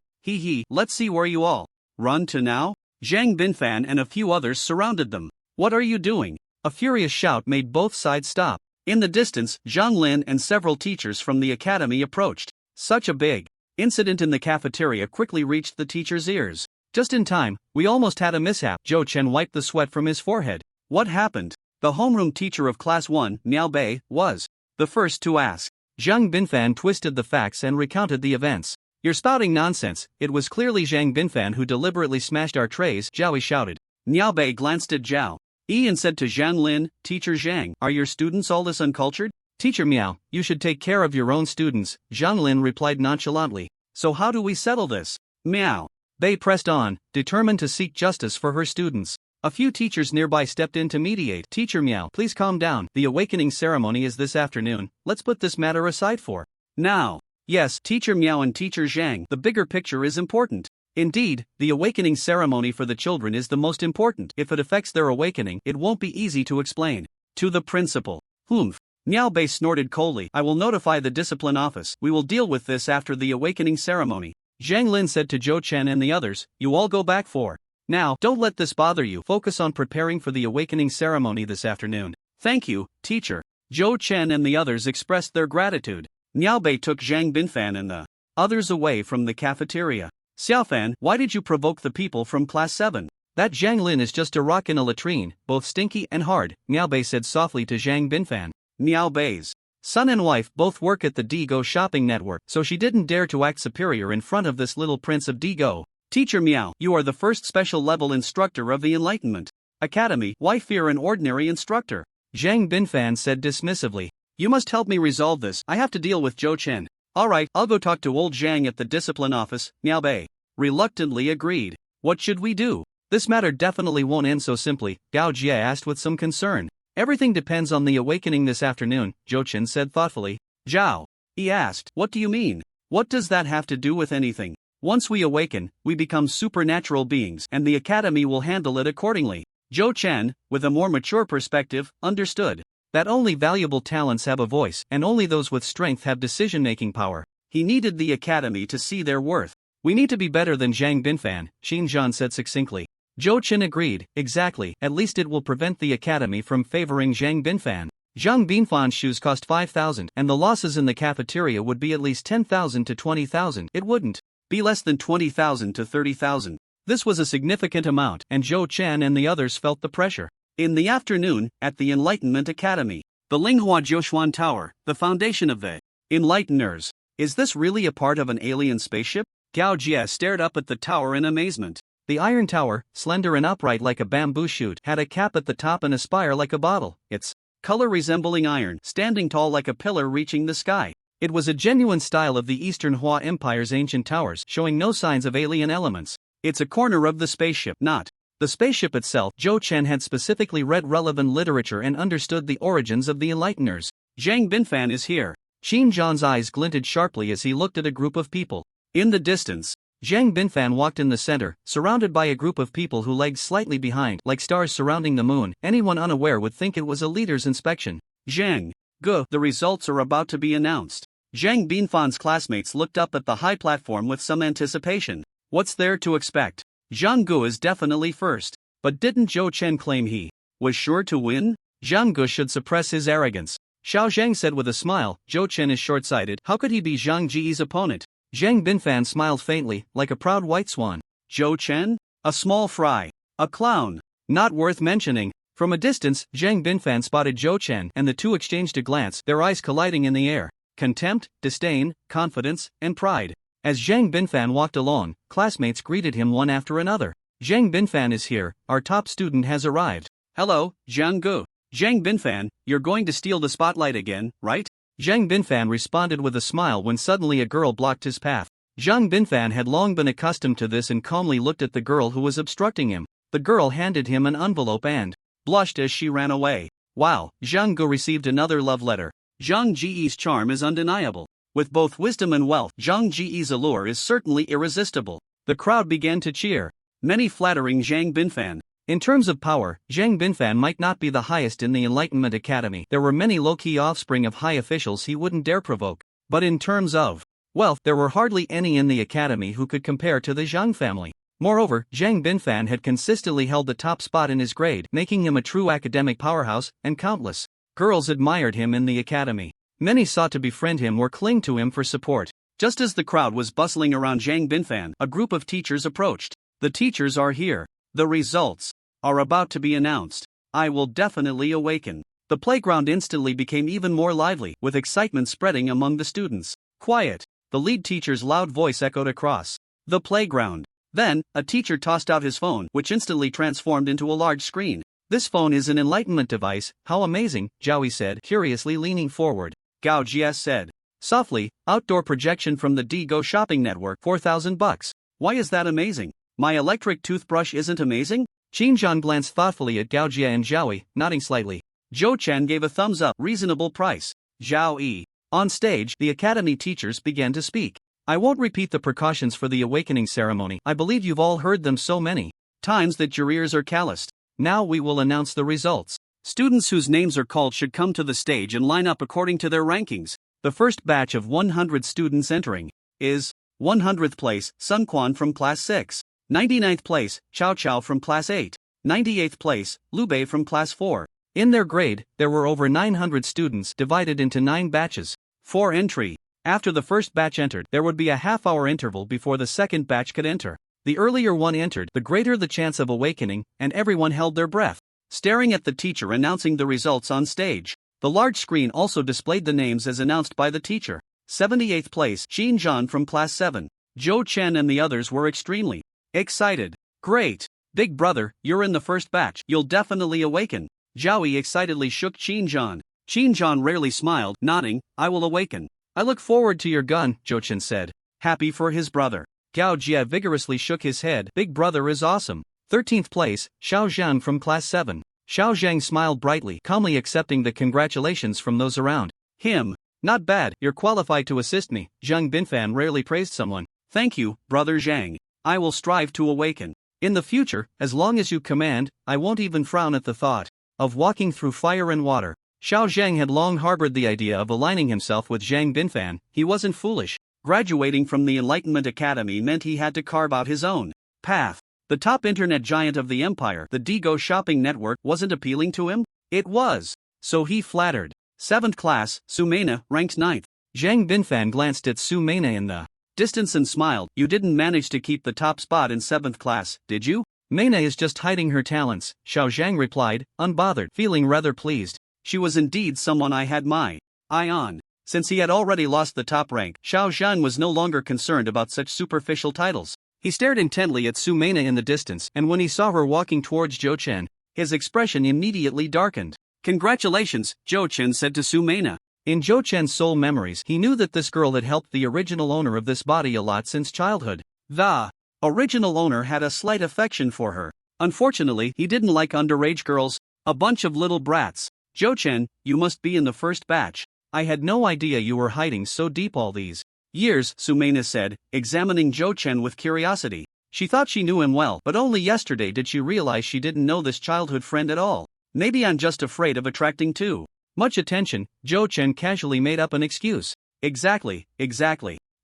Let's see where you all run to now. Zhang Binfan and a few others surrounded them. What are you doing? A furious shout made both sides stop. In the distance, Zhang Lin and several teachers from the academy approached. Such a big incident in the cafeteria quickly reached the teachers' ears. Just in time, we almost had a mishap. Zhou Chen wiped the sweat from his forehead. What happened? The homeroom teacher of Class 1, Miao Bei, was the first to ask. Zhang Binfan twisted the facts and recounted the events. You're spouting nonsense, it was clearly Zhang Binfan who deliberately smashed our trays, Zhao Yi shouted. Miao Bei glanced at Zhao Yi and said to Zhang Lin, Teacher Zhang, are your students all this uncultured? Teacher Miao, you should take care of your own students, Zhang Lin replied nonchalantly. So how do we settle this? Miao Bei pressed on, determined to seek justice for her students. A few teachers nearby stepped in to mediate. Teacher Miao, please calm down. The awakening ceremony is this afternoon. Let's put this matter aside for now. Yes, Teacher Miao and Teacher Zhang, the bigger picture is important. Indeed, the awakening ceremony for the children is the most important. If it affects their awakening, it won't be easy to explain to the principal. Humph. Miao Bei snorted coldly. I will notify the discipline office. We will deal with this after the awakening ceremony. Zhang Lin said to Zhou Chen and the others, you all go back for now. Don't let this bother you. Focus on preparing for the awakening ceremony this afternoon. Thank you, teacher. Zhou Chen and the others expressed their gratitude. Miao Bei took Zhang Binfan and the others away from the cafeteria. Xiaofan, why did you provoke the people from Class 7? That Zhang Lin is just a rock in a latrine, both stinky and hard, Miao Bei said softly to Zhang Binfan. Miao Bei's son and wife both work at the Digo shopping network, so she didn't dare to act superior in front of this little prince of Digo. Teacher Miao, you are the first special level instructor of the Enlightenment Academy. Why fear an ordinary instructor? Zhang Binfan said dismissively. You must help me resolve this. I have to deal with Zhou Chen. Alright, I'll go talk to old Zhang at the discipline office, Miao Bei reluctantly agreed. What should we do? This matter definitely won't end so simply, Gao Jie asked with some concern. Everything depends on the awakening this afternoon, Zhou Chen said thoughtfully. Zhao Yi asked, what do you mean? What does that have to do with anything? Once we awaken, we become supernatural beings and the academy will handle it accordingly. Zhou Chen, with a more mature perspective, understood that only valuable talents have a voice and only those with strength have decision-making power. He needed the academy to see their worth. We need to be better than Zhang Binfan, Xin Zhan said succinctly. Zhou Chen agreed, exactly, at least it will prevent the academy from favoring Zhang Binfan. Zhang Binfan's shoes cost 5,000 and the losses in the cafeteria would be at least 10,000 to 20,000. It wouldn't be less than 20,000 to 30,000. This was a significant amount and Zhou Chen and the others felt the pressure. In the afternoon, at the Enlightenment Academy, the Linghua Tower, the foundation of the Enlighteners. Is this really a part of an alien spaceship? Gao Jie stared up at the tower in amazement. The iron tower, slender and upright like a bamboo shoot, had a cap at the top and a spire like a bottle, its color resembling iron, standing tall like a pillar reaching the sky. It was a genuine style of the Eastern Hua Empire's ancient towers, showing no signs of alien elements. It's a corner of the spaceship, not the spaceship itself. Zhou Chen had specifically read relevant literature and understood the origins of the Enlighteners. Zhang Binfan is here. Xin Zhan's eyes glinted sharply as he looked at a group of people. In the distance, Zhang Binfan walked in the center, surrounded by a group of people who lagged slightly behind, like stars surrounding the moon. Anyone unaware would think it was a leader's inspection. Zhang Gu, the results are about to be announced. Zhang Binfan's classmates looked up at the high platform with some anticipation. What's there to expect? Zhang Gu is definitely first. But didn't Zhou Chen claim he was sure to win? Zhang Gu should suppress his arrogance. Xiao Zhang said with a smile, Zhou Chen is short-sighted. How could he be Zhang Ji's opponent? Zhang Binfan smiled faintly, like a proud white swan. Zhou Chen? A small fry. A clown. Not worth mentioning. From a distance, Zhang Binfan spotted Zhou Chen and the two exchanged a glance, their eyes colliding in the air. Contempt, disdain, confidence, and pride. As Zhang Binfan walked along, classmates greeted him one after another. Zhang Binfan is here, our top student has arrived. Hello, Zhang Gu. Zhang Binfan, you're going to steal the spotlight again, right? Zhang Binfan responded with a smile when suddenly a girl blocked his path. Zhang Binfan had long been accustomed to this and calmly looked at the girl who was obstructing him. The girl handed him an envelope and blushed as she ran away. Wow, Zhang Gu received another love letter. Zhang Ji's charm is undeniable. With both wisdom and wealth, Zhang Ji's allure is certainly irresistible. The crowd began to cheer, many flattering Zhang Binfan. In terms of power, Zhang Binfan might not be the highest in the Enlightenment Academy. There were many low-key offspring of high officials he wouldn't dare provoke. But in terms of wealth, there were hardly any in the academy who could compare to the Zhang family. Moreover, Zhang Binfan had consistently held the top spot in his grade, making him a true academic powerhouse, and countless girls admired him in the academy. Many sought to befriend him or cling to him for support. Just as the crowd was bustling around Zhang Binfan, a group of teachers approached. The teachers are here. The results are about to be announced. I will definitely awaken. The playground instantly became even more lively, with excitement spreading among the students. Quiet. The lead teacher's loud voice echoed across the playground. Then, a teacher tossed out his phone, which instantly transformed into a large screen. This phone is an enlightenment device. How amazing, Zhao Yi said, curiously leaning forward. Gao Jie said softly, outdoor projection from the Go shopping network, $4,000. Why is that amazing? My electric toothbrush isn't amazing? Xinjiang glanced thoughtfully at Gao Jie and Zhao Yi, nodding slightly. Zhou Chen gave a thumbs up, reasonable price. Zhao Yi. On stage, the academy teachers began to speak. I won't repeat the precautions for the awakening ceremony. I believe you've all heard them so many times that your ears are calloused. Now we will announce the results. Students whose names are called should come to the stage and line up according to their rankings. The first batch of 100 students entering is 100th place, Sun Quan from Class 6. 99th place, Chao Chao from Class 8. 98th place, Lu Bei from Class 4. In their grade, there were over 900 students divided into 9 batches. For entry. After the first batch entered, there would be a half-hour interval before the second batch could enter. The earlier one entered, the greater the chance of awakening, and everyone held their breath, staring at the teacher announcing the results on stage. The large screen also displayed the names as announced by the teacher. 78th place, Xin Zhan from Class 7. Zhou Chen and the others were extremely excited. Great! Big brother, you're in the first batch. You'll definitely awaken. Zhao Yi excitedly shook Xin Zhan. Xin Zhan rarely smiled, nodding, I will awaken. I look forward to your gun, Zhou Chen said. Happy for his brother. Gao Jie vigorously shook his head. Big brother is awesome. 13th place, Xiao Zhan from Class 7. Xiao Zhang smiled brightly, calmly accepting the congratulations from those around him. Not bad, you're qualified to assist me. Zhang Binfan rarely praised someone. Thank you, brother Zhang. I will strive to awaken. In the future, as long as you command, I won't even frown at the thought of walking through fire and water. Xiao Zhang had long harbored the idea of aligning himself with Zhang Binfan. He wasn't foolish. Graduating from the Enlightenment Academy meant he had to carve out his own path. The top internet giant of the empire, the Go shopping network, wasn't appealing to him? It was. So he flattered. 7th class, Su Meina, ranked 9th. Zhang Binfan glanced at Su Meina in the distance and smiled. You didn't manage to keep the top spot in 7th class, did you? Meina is just hiding her talents, Xiao Zhang replied, unbothered, feeling rather pleased. She was indeed someone I had my eye on. Since he had already lost the top rank, Xiao Zhan was no longer concerned about such superficial titles. He stared intently at Su Meina in the distance, and when he saw her walking towards Zhou Chen, his expression immediately darkened. Congratulations, Zhou Chen said to Su Meina. In Zhou Chen's soul memories, he knew that this girl had helped the original owner of this body a lot since childhood. The original owner had a slight affection for her. Unfortunately, he didn't like underage girls, a bunch of little brats. Zhou Chen, you must be in the first batch. I had no idea you were hiding so deep all these years, Su Meina said, examining Zhou Chen with curiosity. She thought she knew him well, but only yesterday did she realize she didn't know this childhood friend at all. Maybe I'm just afraid of attracting too much attention. Zhou Chen casually made up an excuse. Exactly.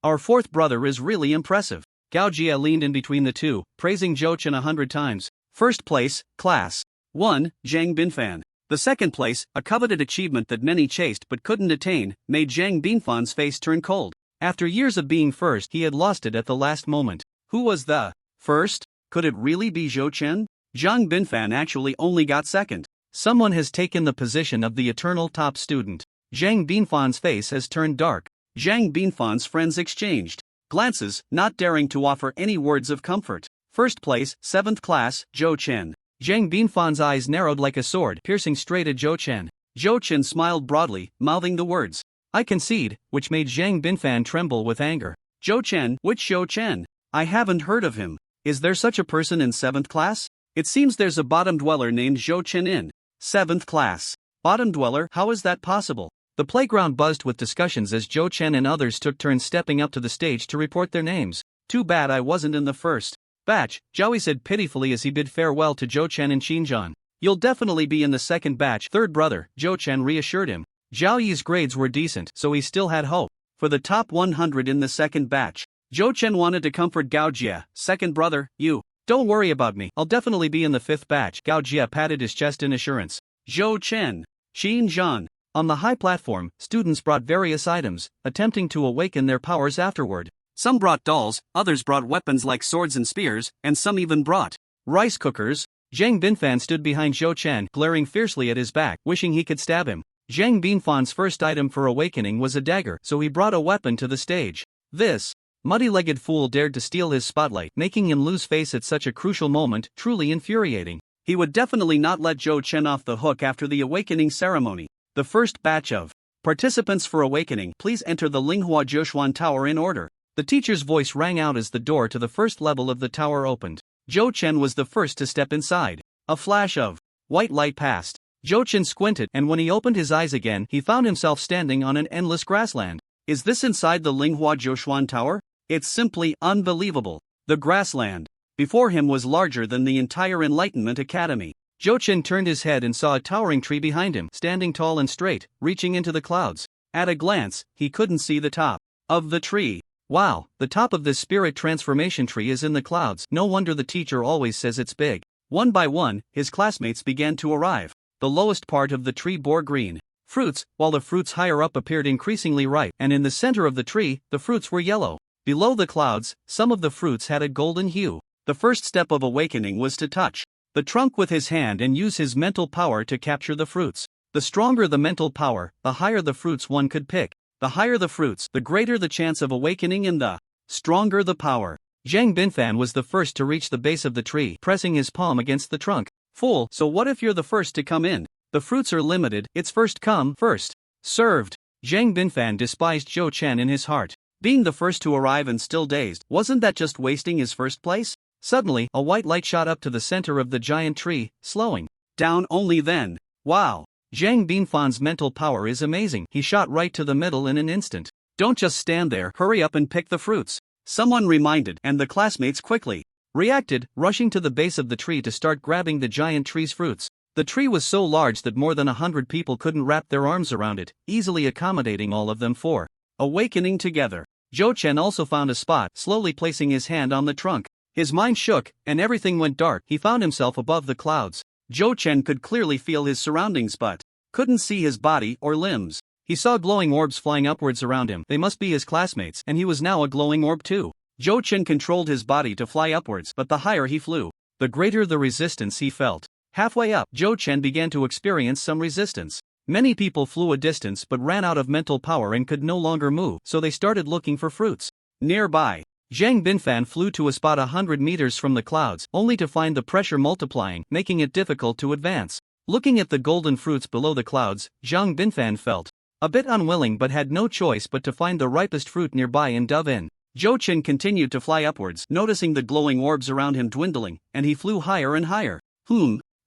Our fourth brother is really impressive. Gao Jie leaned in between the two, praising Zhou Chen 100 times. First place, Class 1, Zhang Binfan. The second place, a coveted achievement that many chased but couldn't attain, made Zhang Binfan's face turn cold. After years of being first, he had lost it at the last moment. Who was the first? Could it really be Zhou Chen? Zhang Binfan actually only got second. Someone has taken the position of the eternal top student. Zhang Binfan's face has turned dark. Zhang Binfan's friends exchanged glances, not daring to offer any words of comfort. First place, 7th class, Zhou Chen. Zhang Binfan's eyes narrowed like a sword, piercing straight at Zhou Chen. Zhou Chen smiled broadly, mouthing the words, I concede, which made Zhang Binfan tremble with anger. Zhou Chen, which Zhou Chen? I haven't heard of him. Is there such a person in 7th class? It seems there's a bottom dweller named Zhou Chen in 7th class. Bottom dweller, how is that possible? The playground buzzed with discussions as Zhou Chen and others took turns stepping up to the stage to report their names. Too bad I wasn't in the first batch, Zhao Yi said pitifully as he bid farewell to Zhou Chen and Xinjiang. You'll definitely be in the second batch, third brother, Zhou Chen reassured him. Zhao Yi's grades were decent, so he still had hope for the top 100 in the second batch. Zhou Chen wanted to comfort Gao Jie, second brother, you Don't worry about me, I'll definitely be in the 5th batch. Gao Jia patted his chest in assurance. Zhou Chen. Xin Zhan. On the high platform, students brought various items, attempting to awaken their powers afterward. Some brought dolls, others brought weapons like swords and spears, and some even brought rice cookers. Zhang Binfan stood behind Zhou Chen, glaring fiercely at his back, wishing he could stab him. Zhang Binfan's first item for awakening was a dagger, so he brought a weapon to the stage. This muddy-legged fool dared to steal his spotlight, making him lose face at such a crucial moment, truly infuriating. He would definitely not let Zhou Chen off the hook after the awakening ceremony. The first batch of participants for awakening, please enter the Linghua Tower in order. The teacher's voice rang out as the door to the first level of the tower opened. Zhou Chen was the first to step inside. A flash of white light passed. Zhou Chen squinted, and when he opened his eyes again, he found himself standing on an endless grassland. Is this inside the Linghua Tower? It's simply unbelievable. The grassland before him was larger than the entire Enlightenment Academy. Zhou Chen turned his head and saw a towering tree behind him, standing tall and straight, reaching into the clouds. At a glance, he couldn't see the top of the tree. Wow, the top of this spirit transformation tree is in the clouds. No wonder the teacher always says it's big. One by one, his classmates began to arrive. The lowest part of the tree bore green fruits, while the fruits higher up appeared increasingly ripe, and in the center of the tree, the fruits were yellow. Below the clouds, some of the fruits had a golden hue. The first step of awakening was to touch the trunk with his hand and use his mental power to capture the fruits. The stronger the mental power, the higher the fruits one could pick. The higher the fruits, the greater the chance of awakening and the stronger the power. Zhang Binfan was the first to reach the base of the tree, pressing his palm against the trunk. Fool, so what if you're the first to come in? The fruits are limited, it's first come, first served. Zhang Binfan despised Zhou Chen in his heart. Being the first to arrive and still dazed, wasn't that just wasting his first place? Suddenly, a white light shot up to the center of the giant tree, slowing down only then. Wow! Zhang Binfan's mental power is amazing. He shot right to the middle in an instant. Don't just stand there, hurry up and pick the fruits. Someone reminded, and the classmates quickly reacted, rushing to the base of the tree to start grabbing the giant tree's fruits. The tree was so large that more than 100 people couldn't wrap their arms around it, easily accommodating all of them for awakening together. Zhou Chen also found a spot, slowly placing his hand on the trunk. His mind shook, and everything went dark. He found himself above the clouds. Zhou Chen could clearly feel his surroundings but couldn't see his body or limbs. He saw glowing orbs flying upwards around him. They must be his classmates, and he was now a glowing orb too. Zhou Chen controlled his body to fly upwards, but the higher he flew, the greater the resistance he felt. Halfway up, Zhou Chen began to experience some resistance. Many people flew a distance but ran out of mental power and could no longer move, so they started looking for fruits. Nearby, Zhang Binfan flew to a spot 100 meters from the clouds, only to find the pressure multiplying, making it difficult to advance. Looking at the golden fruits below the clouds, Zhang Binfan felt a bit unwilling but had no choice but to find the ripest fruit nearby and dove in. Zhou Chen continued to fly upwards, noticing the glowing orbs around him dwindling, and he flew higher and higher.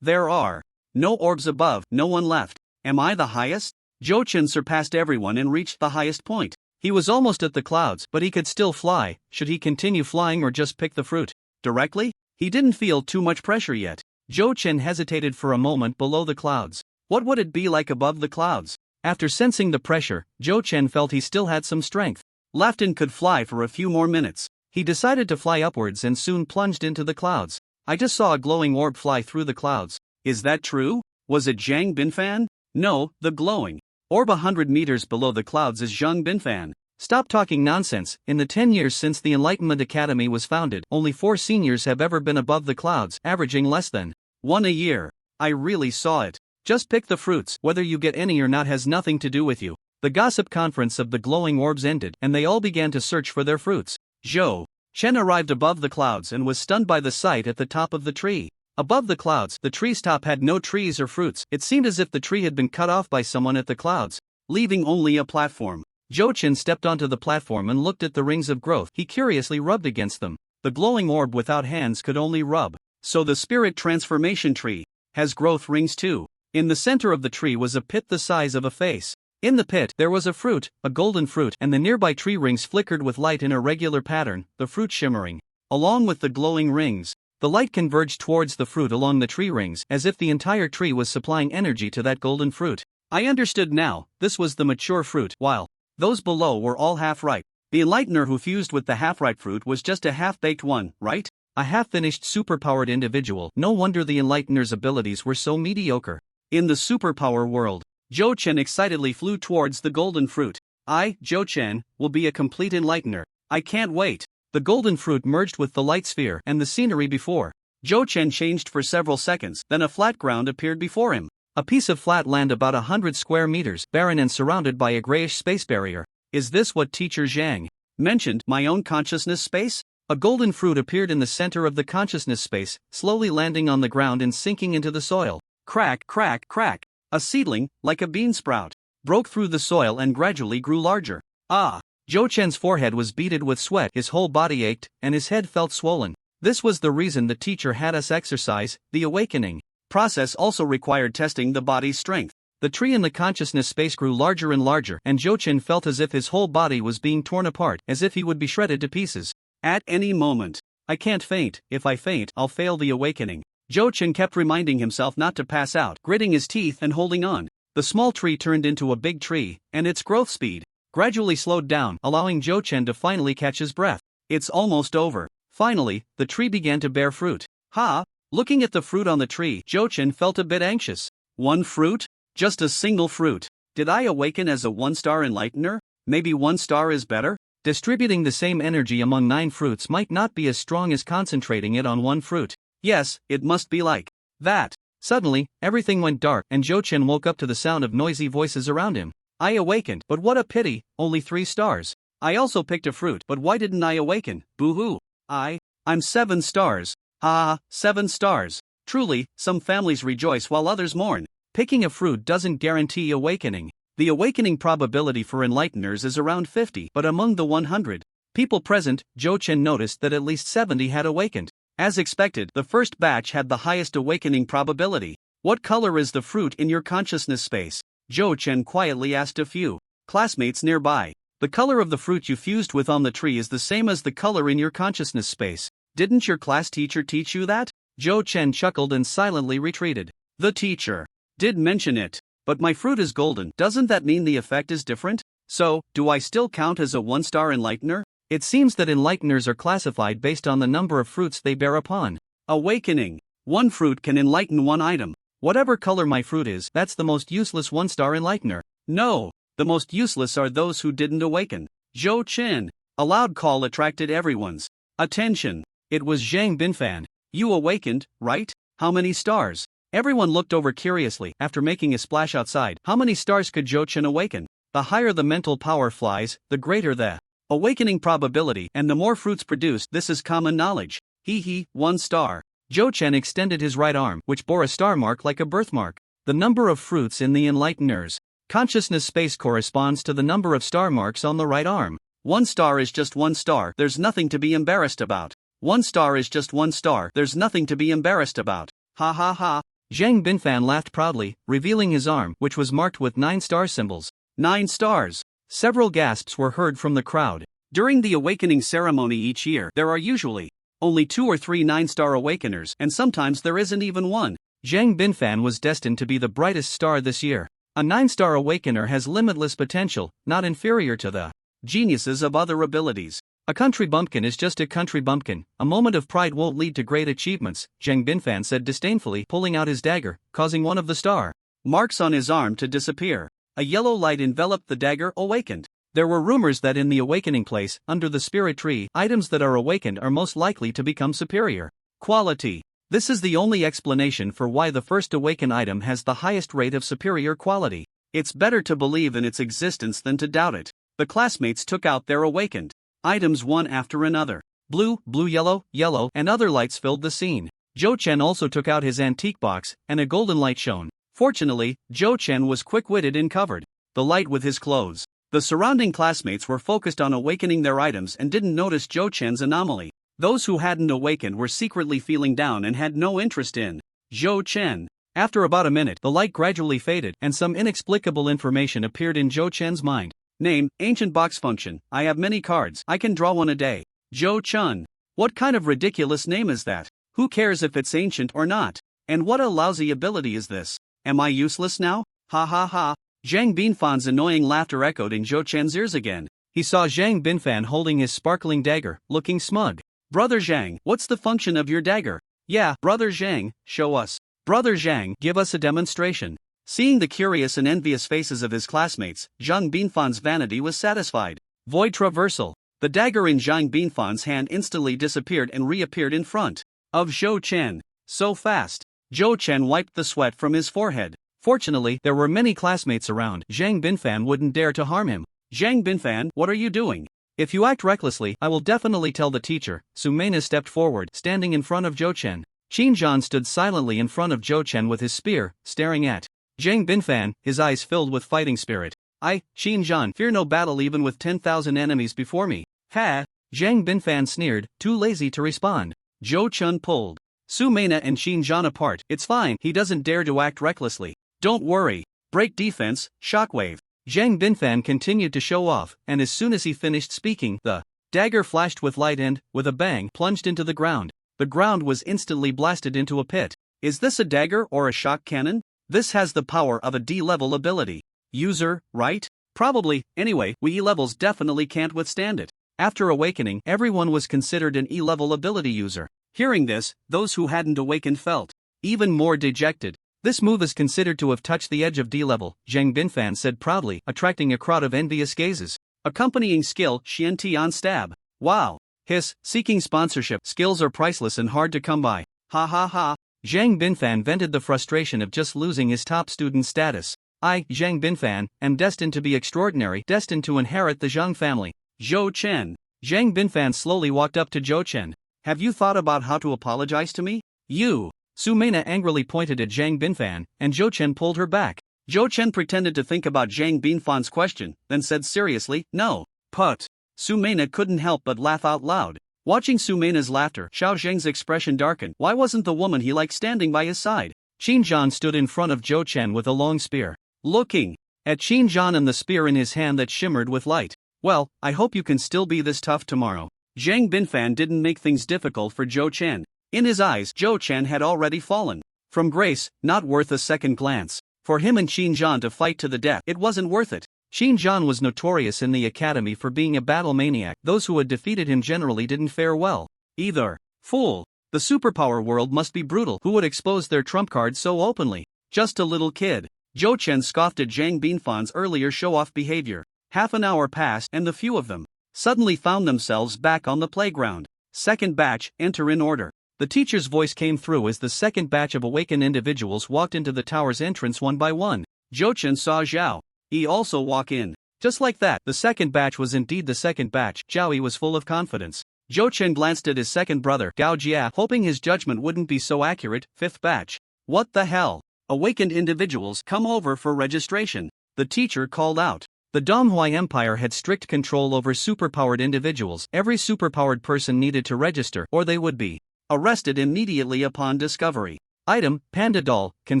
There are no orbs above, no one left. Am I the highest? Zhou Chen surpassed everyone and reached the highest point. He was almost at the clouds, but he could still fly. Should he continue flying or just pick the fruit directly? He didn't feel too much pressure yet. Zhou Chen hesitated for a moment below the clouds. What would it be like above the clouds? After sensing the pressure, Zhou Chen felt he still had some strength left and could fly for a few more minutes. He decided to fly upwards and soon plunged into the clouds. I just saw a glowing orb fly through the clouds. Is that true? Was it Zhang Binfan? No, the glowing orb 100 meters below the clouds is Zhang Binfan. Stop talking nonsense. In the 10 years since the Enlightenment Academy was founded, only 4 seniors have ever been above the clouds, averaging less than 1 a year. I really saw it. Just pick the fruits. Whether you get any or not has nothing to do with you. The gossip conference of the glowing orbs ended, and they all began to search for their fruits. Zhou Chen arrived above the clouds and was stunned by the sight at the top of the tree. Above the clouds, the tree's top had no trees or fruits. It seemed as if the tree had been cut off by someone at the clouds, leaving only a platform. Zhou Chen stepped onto the platform and looked at the rings of growth. He curiously rubbed against them. The glowing orb without hands could only rub. So the spirit transformation tree has growth rings too. In the center of the tree was a pit the size of a face. In the pit, there was a fruit, a golden fruit, and the nearby tree rings flickered with light in a regular pattern, the fruit shimmering along with the glowing rings. The light converged towards the fruit along the tree rings, as if the entire tree was supplying energy to that golden fruit. I understood now, this was the mature fruit, while those below were all half-ripe. The enlightener who fused with the half-ripe fruit was just a half-baked one, right? A half-finished superpowered individual. No wonder the Enlightener's abilities were so mediocre. In the superpower world, Zhou Chen excitedly flew towards the golden fruit. I, Zhou Chen, will be a complete enlightener. I can't wait. The golden fruit merged with the light sphere and the scenery before. Zhou Chen changed for several seconds, then a flat ground appeared before him. A piece of flat land about 100 square meters, barren and surrounded by a grayish space barrier. Is this what Teacher Zhang mentioned, my own consciousness space? A golden fruit appeared in the center of the consciousness space, slowly landing on the ground and sinking into the soil. Crack, crack, crack. A seedling, like a bean sprout, broke through the soil and gradually grew larger. Ah! Zhou Chen's forehead was beaded with sweat, his whole body ached, and his head felt swollen. This was the reason the teacher had us exercise. The awakening process also required testing the body's strength. The tree in the consciousness space grew larger and larger, and Zhou Chen felt as if his whole body was being torn apart, as if he would be shredded to pieces. At any moment. I can't faint. If I faint, I'll fail the awakening. Zhou Chen kept reminding himself not to pass out, gritting his teeth and holding on. The small tree turned into a big tree, and its growth speed gradually slowed down, allowing Zhou Chen to finally catch his breath. It's almost over. Finally, the tree began to bear fruit. Ha! Looking at the fruit on the tree, Zhou Chen felt a bit anxious. One fruit? Just a single fruit. Did I awaken as a one-star enlightener? Maybe one star is better? Distributing the same energy among 9 fruits might not be as strong as concentrating it on one fruit. Yes, it must be like that. Suddenly, everything went dark and Zhou Chen woke up to the sound of noisy voices around him. I awakened, but what a pity, only 3 stars. I also picked a fruit, but why didn't I awaken? Boo-hoo. I'm 7 stars. Ah, 7 stars. Truly, some families rejoice while others mourn. Picking a fruit doesn't guarantee awakening. The awakening probability for enlighteners is around 50, but among the 100 people present, Zhou Chen noticed that at least 70 had awakened. As expected, the first batch had the highest awakening probability. What color is the fruit in your consciousness space? Zhou Chen quietly asked a few classmates nearby. The color of the fruit you fused with on the tree is the same as the color in your consciousness space. Didn't your class teacher teach you that? Zhou Chen chuckled and silently retreated. The teacher did mention it. But my fruit is golden. Doesn't that mean the effect is different? So, do I still count as a one-star enlightener? It seems that enlighteners are classified based on the number of fruits they bear upon awakening. One fruit can enlighten one item. Whatever color my fruit is, that's the most useless one-star enlightener. No, the most useless are those who didn't awaken. Zhou Chen. A loud call attracted everyone's attention. It was Zhang Binfan. You awakened, right? How many stars? Everyone looked over curiously. After making a splash outside, how many stars could Zhou Chen awaken? The higher the mental power flies, the greater the awakening probability, and the more fruits produced. This is common knowledge. Hee, 1 star. Zhou Chen extended his right arm, which bore a star mark like a birthmark. The number of fruits in the enlightener's consciousness space corresponds to the number of star marks on the right arm. 1 star is just 1 star. There's nothing to be embarrassed about. 1 star is just 1 star. There's nothing to be embarrassed about. Ha ha ha. Zhang Binfan laughed proudly, revealing his arm, which was marked with 9 star symbols. 9 stars. Several gasps were heard from the crowd. During the awakening ceremony each year, there are usually only 2 or 3 9-star awakeners, and sometimes there isn't even one. Zhang Binfan was destined to be the brightest star this year. A 9-star awakener has limitless potential, not inferior to the geniuses of other abilities. A country bumpkin is just a country bumpkin. A moment of pride won't lead to great achievements, Zhang Binfan said disdainfully, pulling out his dagger, causing one of the star marks on his arm to disappear. A yellow light enveloped the dagger. Awakened. There were rumors that in the awakening place, under the spirit tree, items that are awakened are most likely to become superior quality. This is the only explanation for why the first awakened item has the highest rate of superior quality. It's better to believe in its existence than to doubt it. The classmates took out their awakened items one after another. Blue, blue, yellow, yellow, and other lights filled the scene. Zhou Chen also took out his antique box, and a golden light shone. Fortunately, Zhou Chen was quick-witted and covered the light with his clothes. The surrounding classmates were focused on awakening their items and didn't notice Zhou Chen's anomaly. Those who hadn't awakened were secretly feeling down and had no interest in Zhou Chen. After about a minute, the light gradually faded, and some inexplicable information appeared in Zhou Chen's mind. Name, ancient box function. I have many cards. I can draw one a day. Zhou Chen. What kind of ridiculous name is that? Who cares if it's ancient or not? And what a lousy ability is this? Am I useless now? Ha ha ha. Zhang Binfan's annoying laughter echoed in Zhou Chen's ears again. He saw Zhang Binfan holding his sparkling dagger, looking smug. Brother Zhang, what's the function of your dagger? Yeah, Brother Zhang, show us. Brother Zhang, give us a demonstration. Seeing the curious and envious faces of his classmates, Zhang Binfan's vanity was satisfied. Void traversal. The dagger in Zhang Binfan's hand instantly disappeared and reappeared in front of Zhou Chen. So fast. Zhou Chen wiped the sweat from his forehead. Fortunately, there were many classmates around. Zhang Binfan wouldn't dare to harm him. Zhang Binfan, what are you doing? If you act recklessly, I will definitely tell the teacher. Sumena stepped forward, standing in front of Zhou Chen. Qin Zhan stood silently in front of Zhou Chen with his spear, staring at Zhang Binfan, his eyes filled with fighting spirit. Qin Zhan, fear no battle even with 10,000 enemies before me. Ha! Zhang Binfan sneered, too lazy to respond. Zhou Chen pulled Sumena and Qin Zhan apart. It's fine, he doesn't dare to act recklessly. Don't worry. Break defense, shockwave. Zhang Binfan continued to show off, and as soon as he finished speaking, the dagger flashed with light and, with a bang, plunged into the ground. The ground was instantly blasted into a pit. Is this a dagger or a shock cannon? This has the power of a D-level ability. User, right? Probably. Anyway, we E-levels definitely can't withstand it. After awakening, everyone was considered an E-level ability user. Hearing this, those who hadn't awakened felt even more dejected. This move is considered to have touched the edge of D-level, Zhang Binfan said proudly, attracting a crowd of envious gazes. Accompanying skill, Xian Tian stab. Wow. Hiss, seeking sponsorship. Skills are priceless and hard to come by. Ha ha ha. Zhang Binfan vented the frustration of just losing his top student status. I, Zhang Binfan, am destined to be extraordinary, destined to inherit the Zhang family. Zhou Chen. Zhang Binfan slowly walked up to Zhou Chen. Have you thought about how to apologize to me? You. Sumena angrily pointed at Zhang Binfan, and Zhou Chen pulled her back. Zhou Chen pretended to think about Zhang Binfan's question, then said seriously, no. Put. Sumena couldn't help but laugh out loud. Watching Sumena's laughter, Xiao Zheng's expression darkened. Why wasn't the woman he liked standing by his side? Qin Zhan stood in front of Zhou Chen with a long spear. Looking at Qin Zhan and the spear in his hand that shimmered with light. Well, I hope you can still be this tough tomorrow. Zhang Binfan didn't make things difficult for Zhou Chen. In his eyes, Zhou Chen had already fallen from grace, not worth a second glance. For him and Qin Zhan to fight to the death, it wasn't worth it. Qin Zhan was notorious in the academy for being a battle maniac. Those who had defeated him generally didn't fare well either. Fool. The superpower world must be brutal. Who would expose their trump card so openly? Just a little kid. Zhou Chen scoffed at Zhang Binfan's earlier show-off behavior. Half an hour passed and the few of them suddenly found themselves back on the playground. Second batch, enter in order. The teacher's voice came through as the second batch of awakened individuals walked into the tower's entrance one by one. Zhou Chen saw Zhao Yi also walk in. Just like that, the second batch was indeed the second batch. Zhao Yi was full of confidence. Zhou Chen glanced at his second brother, Gao Jia, hoping his judgment wouldn't be so accurate. Fifth batch. What the hell? Awakened individuals, come over for registration. The teacher called out. The Donghua Empire had strict control over superpowered individuals. Every superpowered person needed to register, or they would be arrested immediately upon discovery. Item, Panda Doll, can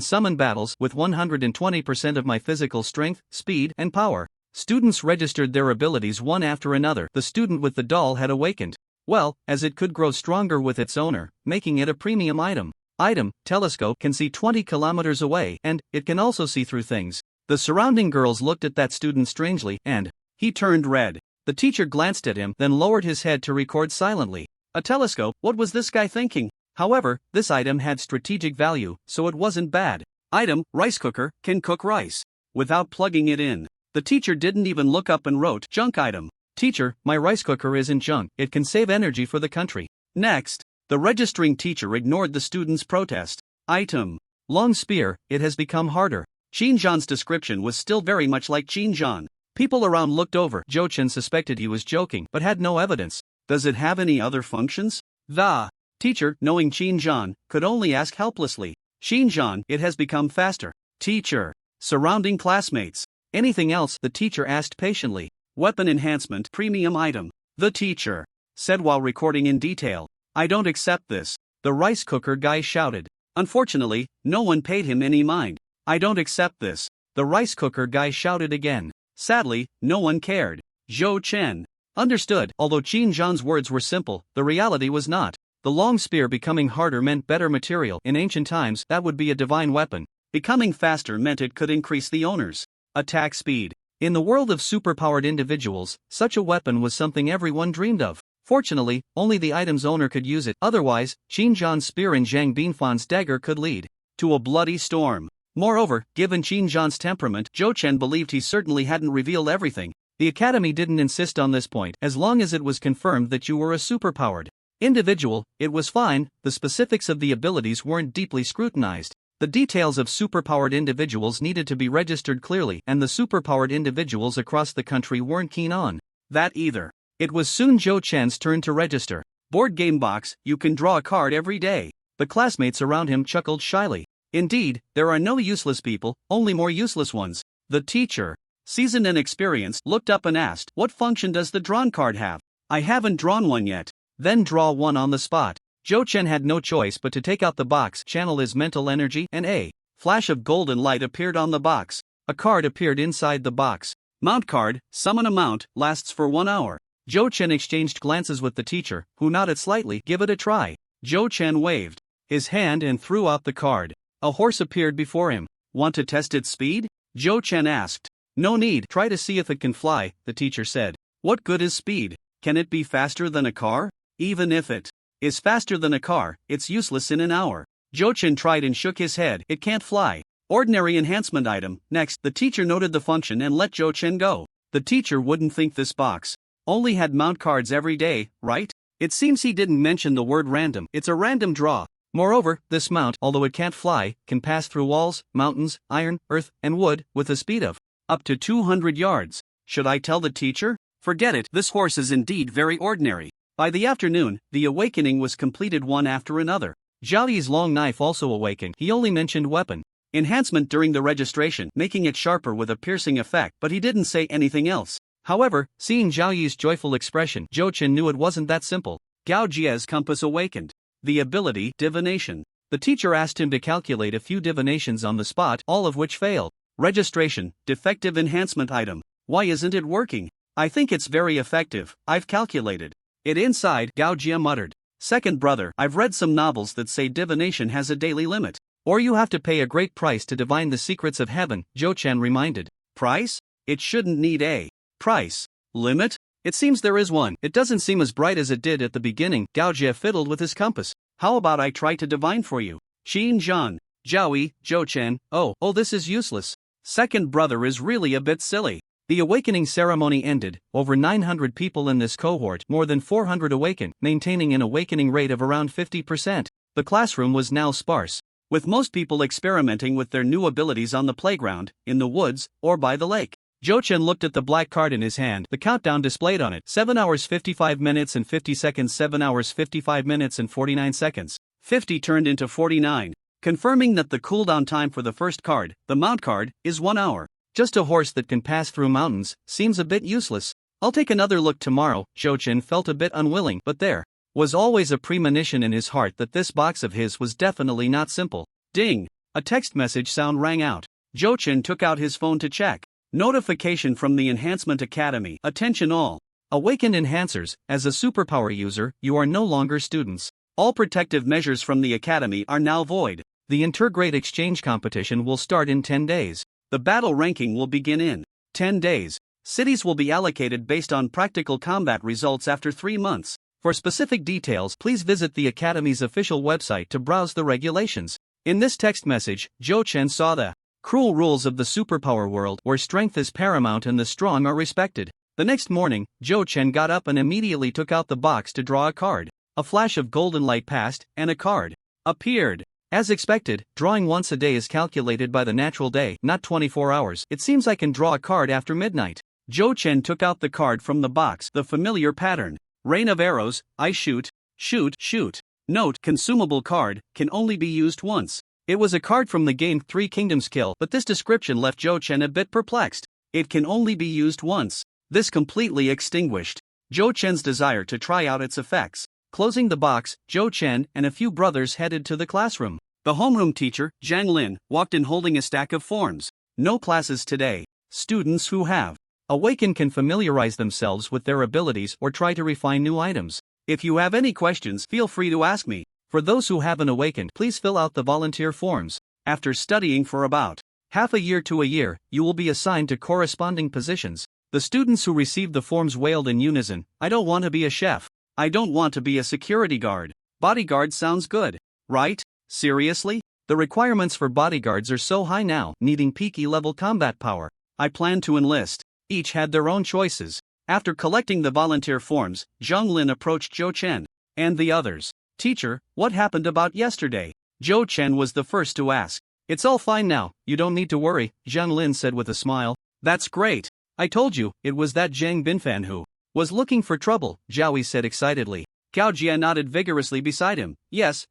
summon battles with 120% of my physical strength, speed, and power. Students registered their abilities one after another. The student with the doll had awakened. Well, as it could grow stronger with its owner, making it a premium item. Item, Telescope, can see 20 kilometers away, and it can also see through things. The surrounding girls looked at that student strangely, and he turned red. The teacher glanced at him, then lowered his head to record silently. A telescope, what was this guy thinking? However, this item had strategic value, so it wasn't bad. Item, rice cooker, can cook rice without plugging it in. The teacher didn't even look up and wrote, junk item. Teacher, my rice cooker isn't junk, it can save energy for the country. Next, the registering teacher ignored the student's protest. Item, long spear, it has become harder. Qin Zhan's description was still very much like Qin Zhan. People around looked over. Zhou Chen suspected he was joking, but had no evidence. Does it have any other functions? The teacher, knowing Qin Zhan, could only ask helplessly. Qin Zhan, it has become faster. Teacher. Surrounding classmates. Anything else? The teacher asked patiently. Weapon enhancement, premium item. The teacher said while recording in detail. I don't accept this. The rice cooker guy shouted. Unfortunately, no one paid him any mind. I don't accept this. The rice cooker guy shouted again. Sadly, no one cared. Zhou Chen understood. Although Qin Zhan's words were simple, the reality was not. The long spear becoming harder meant better material. In ancient times, that would be a divine weapon. Becoming faster meant it could increase the owner's attack speed. In the world of superpowered individuals, such a weapon was something everyone dreamed of. Fortunately, only the item's owner could use it, otherwise, Xinjiang's spear and Zhang Binfan's dagger could lead to a bloody storm. Moreover, given Xinjiang's temperament, Zhou Chen believed he certainly hadn't revealed everything. The academy didn't insist on this point. As long as it was confirmed that you were a superpowered individual, it was fine. The specifics of the abilities weren't deeply scrutinized. The details of superpowered individuals needed to be registered clearly, and the superpowered individuals across the country weren't keen on that either. It was soon Zhou Chen's turn to register. Board game box, you can draw a card every day. The classmates around him chuckled shyly. Indeed, there are no useless people, only more useless ones. The teacher, seasoned and experienced, looked up and asked, "What function does the drawn card have?" "I haven't drawn one yet." "Then draw one on the spot." Zhou Chen had no choice but to take out the box, channel his mental energy, and a flash of golden light appeared on the box. A card appeared inside the box. Mount card, summon a mount, lasts for 1 hour. Zhou Chen exchanged glances with the teacher, who nodded slightly. "Give it a try." Zhou Chen waved his hand and threw out the card. A horse appeared before him. "Want to test its speed?" Zhou Chen asked. "No need, try to see if it can fly," the teacher said. "What good is speed? Can it be faster than a car? Even if it is faster than a car, it's useless in an hour." Zhou Chen tried and shook his head. "It can't fly. Ordinary enhancement item." Next, the teacher noted the function and let Zhou Chen go. The teacher wouldn't think this box only had mount cards every day, right? It seems he didn't mention the word random. It's a random draw. Moreover, this mount, although it can't fly, can pass through walls, mountains, iron, earth, and wood, with a speed of up to 200 yards. Should I tell the teacher? Forget it, this horse is indeed very ordinary. By the afternoon, the awakening was completed one after another. Zhao Yi's long knife also awakened. He only mentioned weapon enhancement during the registration, making it sharper with a piercing effect, but he didn't say anything else. However, seeing Zhao Yi's joyful expression, Zhou Chen knew it wasn't that simple. Gao Jie's compass awakened. The ability, divination. The teacher asked him to calculate a few divinations on the spot, all of which failed. Registration, defective enhancement item. Why isn't it working? I think it's very effective. I've calculated it inside, Gao Jie muttered. Second brother, I've read some novels that say divination has a daily limit. Or you have to pay a great price to divine the secrets of heaven, Zhou Chen reminded. Price? It shouldn't need a price limit? It seems there is one. It doesn't seem as bright as it did at the beginning. Gao Jie fiddled with his compass. How about I try to divine for you? Xin Zhan, Zhao Yi, Zhou Chen. Oh, this is useless. Second brother is really a bit silly. The awakening ceremony ended. Over 900 people in this cohort, more than 400 awakened, maintaining an awakening rate of around 50%. The classroom was now sparse, with most people experimenting with their new abilities on the playground, in the woods, or by the lake. Zhou Chen looked at the black card in his hand. The countdown displayed on it: 7 hours 55 minutes and 50 seconds, 7 hours 55 minutes and 49 seconds. 50 turned into 49, confirming that the cooldown time for the first card, the mount card, is 1 hour. Just a horse that can pass through mountains seems a bit useless. I'll take another look tomorrow. Zhou Chen felt a bit unwilling, but there was always a premonition in his heart that this box of his was definitely not simple. Ding! A text message sound rang out. Zhou Chen took out his phone to check. Notification from the Enhancement Academy. Attention all awakened enhancers. As a superpower user, you are no longer students. All protective measures from the Academy are now void. The intergrade exchange competition will start in 10 days. The battle ranking will begin in 10 days. Cities will be allocated based on practical combat results after 3 months. For specific details, please visit the Academy's official website to browse the regulations. In this text message, Zhou Chen saw the cruel rules of the superpower world, where strength is paramount and the strong are respected. The next morning, Zhou Chen got up and immediately took out the box to draw a card. A flash of golden light passed, and a card appeared. As expected, drawing once a day is calculated by the natural day, not 24 hours. It seems I can draw a card after midnight. Zhou Chen took out the card from the box, the familiar pattern. Rain of arrows, I shoot, shoot, shoot. Note: consumable card, can only be used once. It was a card from the game Three Kingdoms Kill, but this description left Zhou Chen a bit perplexed. It can only be used once. This completely extinguished Zhou Chen's desire to try out its effects. Closing the box, Zhou Chen and a few brothers headed to the classroom. The homeroom teacher, Zhang Lin, walked in holding a stack of forms. No classes today. Students who have awakened can familiarize themselves with their abilities or try to refine new items. If you have any questions, feel free to ask me. For those who haven't awakened, please fill out the volunteer forms. After studying for about half a year to a year, you will be assigned to corresponding positions. The students who received the forms wailed in unison, I don't want to be a chef. I don't want to be a security guard. Bodyguard sounds good, right? Seriously? The requirements for bodyguards are so high now, needing peaky level combat power. I plan to enlist. Each had their own choices. After collecting the volunteer forms, Zhang Lin approached Zhou Chen and the others. Teacher, what happened about yesterday? Zhou Chen was the first to ask. It's all fine now, you don't need to worry, Zhang Lin said with a smile. That's great. I told you, it was that Confronting Binfan who was looking for trouble, Zhao Yi said excitedly. Gao Jia nodded vigorously beside him. Yes.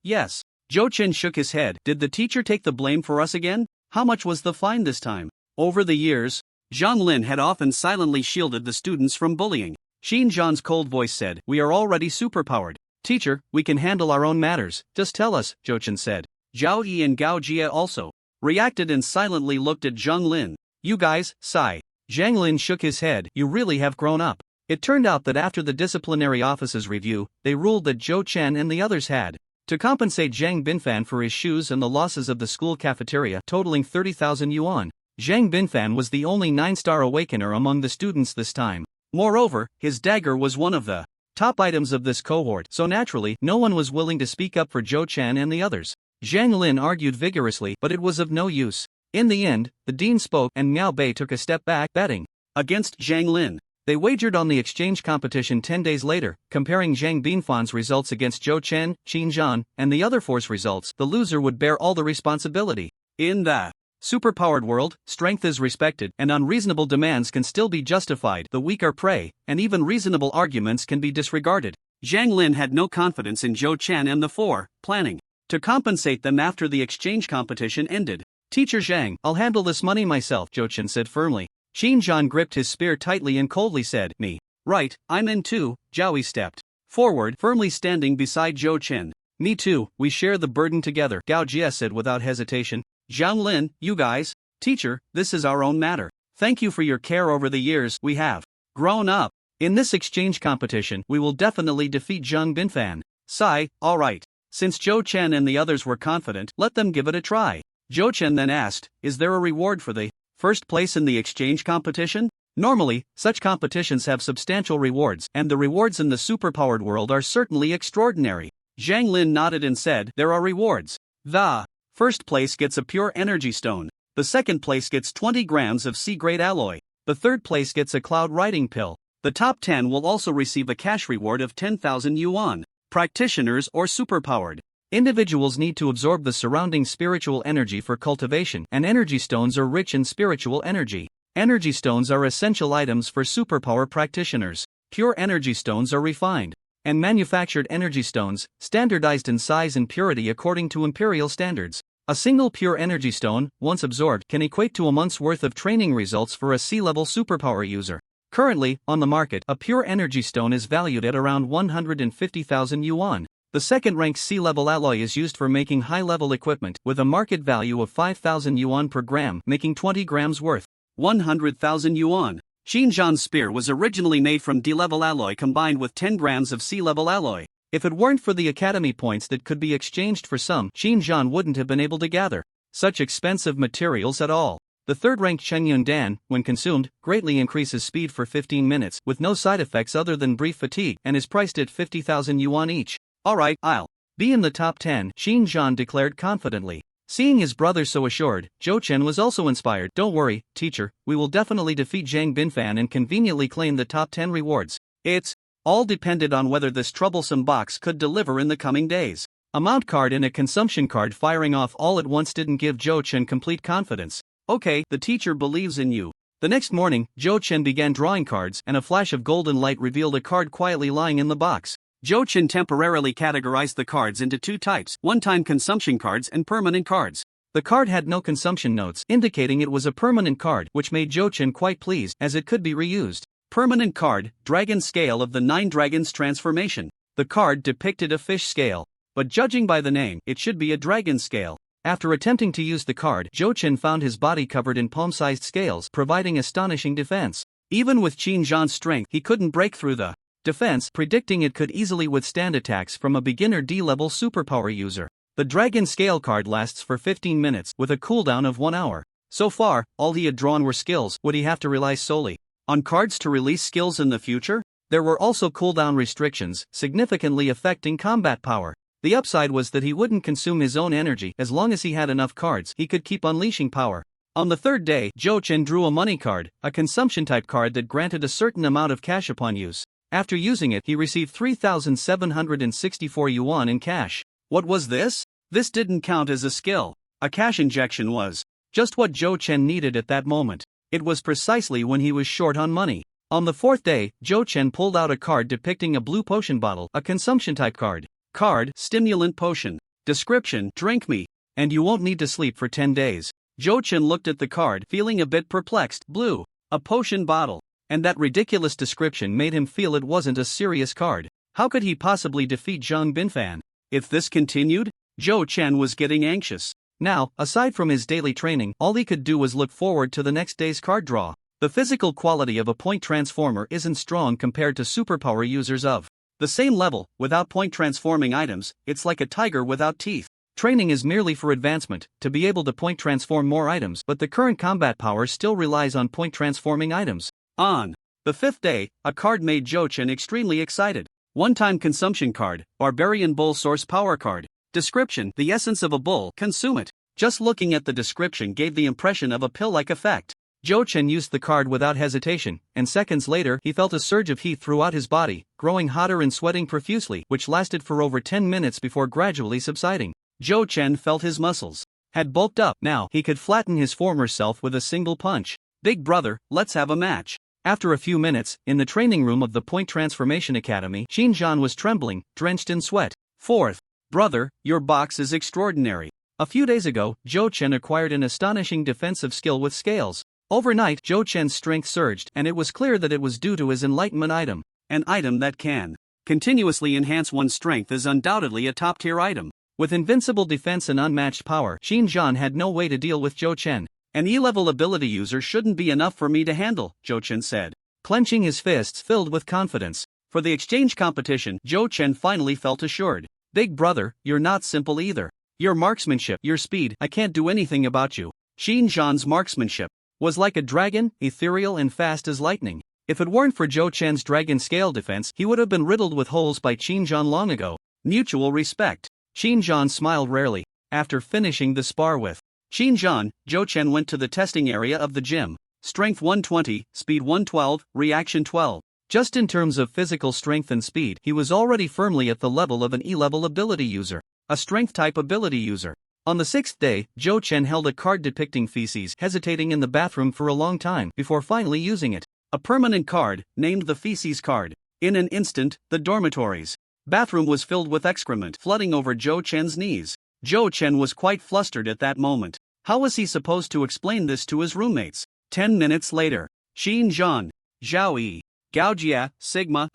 Zhou Chen shook his head. Did the teacher take the blame for us again? How much was the fine this time? Over the years, Zhang Lin had often silently shielded the students from bullying. Xin Zhan's cold voice said, we are already superpowered. Teacher, we can handle our own matters, just tell us, Zhou Chen said. Zhao Yi and Gao Jia also reacted and silently looked at Zhang Lin. You guys, sigh. Zhang Lin shook his head. You really have grown up. It turned out that after the disciplinary office's review, they ruled that Zhou Chen and the others had to compensate Confronting Binfan for his shoes and the losses of the school cafeteria, totaling 30,000 yuan. Confronting Binfan was the only 9-star awakener among the students this time. Moreover, his dagger was one of the top items of this cohort, so naturally, no one was willing to speak up for Zhou Chen and the others. Zhang Lin argued vigorously, but it was of no use. In the end, the dean spoke and Miao Bei took a step back, betting against Zhang Lin. They wagered on the exchange competition 10 days later, comparing Confronting Binfan's results against Zhou Chen, Xin Zhan, and the other four's results. The loser would bear all the responsibility. In the superpowered world, strength is respected, and unreasonable demands can still be justified. The weak are prey, and even reasonable arguments can be disregarded. Zhang Lin had no confidence in Zhou Chen and the four, planning to compensate them after the exchange competition ended. Teacher Zhang, I'll handle this money myself, Zhou Chen said firmly. Xin Zhan gripped his spear tightly and coldly said, Me. Right, I'm in too. Zhao Yi stepped forward, firmly standing beside Zhou Chen. Me too, we share the burden together, Gao Jia said without hesitation. Zhang Lin, you guys. Teacher, this is our own matter. Thank you for your care over the years. We have grown up. In this exchange competition, we will definitely defeat Confronting Binfan. Sigh, alright. Since Zhou Chen and the others were confident, let them give it a try. Zhou Chen then asked, is there a reward for the first place in the exchange competition? Normally, such competitions have substantial rewards, and the rewards in the superpowered world are certainly extraordinary. Zhang Lin nodded and said, there are rewards. The first place gets a pure energy stone. The second place gets 20 grams of C-grade alloy. The third place gets a cloud riding pill. The top 10 will also receive a cash reward of 10,000 yuan. Practitioners or superpowered individuals need to absorb the surrounding spiritual energy for cultivation, and energy stones are rich in spiritual energy. Energy stones are essential items for superpower practitioners. Pure energy stones are refined and manufactured energy stones, standardized in size and purity according to imperial standards. A single pure energy stone, once absorbed, can equate to a month's worth of training results for a C-level superpower user. Currently, on the market, a pure energy stone is valued at around 150,000 yuan. The second-ranked C-level alloy is used for making high-level equipment, with a market value of 5,000 yuan per gram, making 20 grams worth 100,000 yuan. Xin Zhan's spear was originally made from D-level alloy combined with 10 grams of C-level alloy. If it weren't for the academy points that could be exchanged for some, Xin Zhan wouldn't have been able to gather such expensive materials at all. The third-ranked Shenyun Dan, when consumed, greatly increases speed for 15 minutes, with no side effects other than brief fatigue, and is priced at 50,000 yuan each. Alright, I'll be in the top 10, Xin Zhan declared confidently. Seeing his brother so assured, Zhou Chen was also inspired. Don't worry, teacher, we will definitely defeat Confronting Binfan and conveniently claim the top 10 rewards. It's all depended on whether this troublesome box could deliver in the coming days. A mount card and a consumption card firing off all at once didn't give Zhou Chen complete confidence. Okay, the teacher believes in you. The next morning, Zhou Chen began drawing cards, and a flash of golden light revealed a card quietly lying in the box. Zhou Chen temporarily categorized the cards into two types, one-time consumption cards and permanent cards. The card had no consumption notes, indicating it was a permanent card, which made Zhou Chen quite pleased, as it could be reused. Permanent card, Dragon Scale of the 9 Dragons Transformation. The card depicted a fish scale, but judging by the name, it should be a dragon scale. After attempting to use the card, Zhou Chen found his body covered in palm-sized scales, providing astonishing defense. Even with Xin Zhan's strength, he couldn't break through the defense, predicting it could easily withstand attacks from a beginner D-level superpower user. The Dragon Scale card lasts for 15 minutes, with a cooldown of 1 hour. So far, all he had drawn were skills. Would he have to rely solely on cards to release skills in the future? There were also cooldown restrictions, significantly affecting combat power. The upside was that he wouldn't consume his own energy. As long as he had enough cards, he could keep unleashing power. On the third day, Zhou Chen drew a money card, a consumption-type card that granted a certain amount of cash upon use. After using it, he received 3,764 yuan in cash. What was this? This didn't count as a skill. A cash injection was just what Zhou Chen needed at that moment. It was precisely when he was short on money. On the fourth day, Zhou Chen pulled out a card depicting a blue potion bottle, a consumption-type card. Card, stimulant potion. Description, drink me, and you won't need to sleep for 10 days. Zhou Chen looked at the card, feeling a bit perplexed. Blue, a potion bottle, and that ridiculous description made him feel it wasn't a serious card. How could he possibly defeat Confronting Binfan? If this continued, Zhou Chen was getting anxious. Now, aside from his daily training, all he could do was look forward to the next day's card draw. The physical quality of a point transformer isn't strong compared to superpower users of the same level. Without point transforming items, it's like a tiger without teeth. Training is merely for advancement, to be able to point transform more items, but the current combat power still relies on point transforming items. On the fifth day, a card made Zhou Chen extremely excited. One-time consumption card, Barbarian Bull Source Power Card. Description: the essence of a bull, consume it. Just looking at the description gave the impression of a pill-like effect. Zhou Chen used the card without hesitation, and seconds later he felt a surge of heat throughout his body, growing hotter and sweating profusely, which lasted for over 10 minutes before gradually subsiding. Zhou Chen felt his muscles had bulked up. Now he could flatten his former self with a single punch. Big brother, let's have a match. After a few minutes, in the training room of the Point Transformation Academy, Xinjiang was trembling, drenched in sweat. Fourth, brother, your box is extraordinary. A few days ago, Zhou Chen acquired an astonishing defensive skill with scales. Overnight, Zhou Chen's strength surged, and it was clear that it was due to his enlightenment item. An item that can continuously enhance one's strength is undoubtedly a top-tier item. With invincible defense and unmatched power, Xinjiang had no way to deal with Zhou Chen. An E-level ability user shouldn't be enough for me to handle, Zhou Chen said, clenching his fists filled with confidence. For the exchange competition, Zhou Chen finally felt assured. Big brother, you're not simple either. Your marksmanship, your speed, I can't do anything about you. Xinjiang's marksmanship was like a dragon, ethereal and fast as lightning. If it weren't for Zhou Chen's dragon scale defense, he would have been riddled with holes by Xinjiang long ago. Mutual respect. Xinjiang smiled rarely. After finishing the spar with Xinjiang, Zhou Chen went to the testing area of the gym. Strength 120, speed 112, reaction 12. Just in terms of physical strength and speed, he was already firmly at the level of an E-level ability user, a strength-type ability user. On the sixth day, Zhou Chen held a card depicting feces, hesitating in the bathroom for a long time before finally using it. A permanent card, named the feces card. In an instant, the dormitory's bathroom was filled with excrement flooding over Zhou Chen's knees. Zhou Chen was quite flustered at that moment. How was he supposed to explain this to his roommates? 10 minutes later. Xinjiang, Zhao Gaojia, Sigma,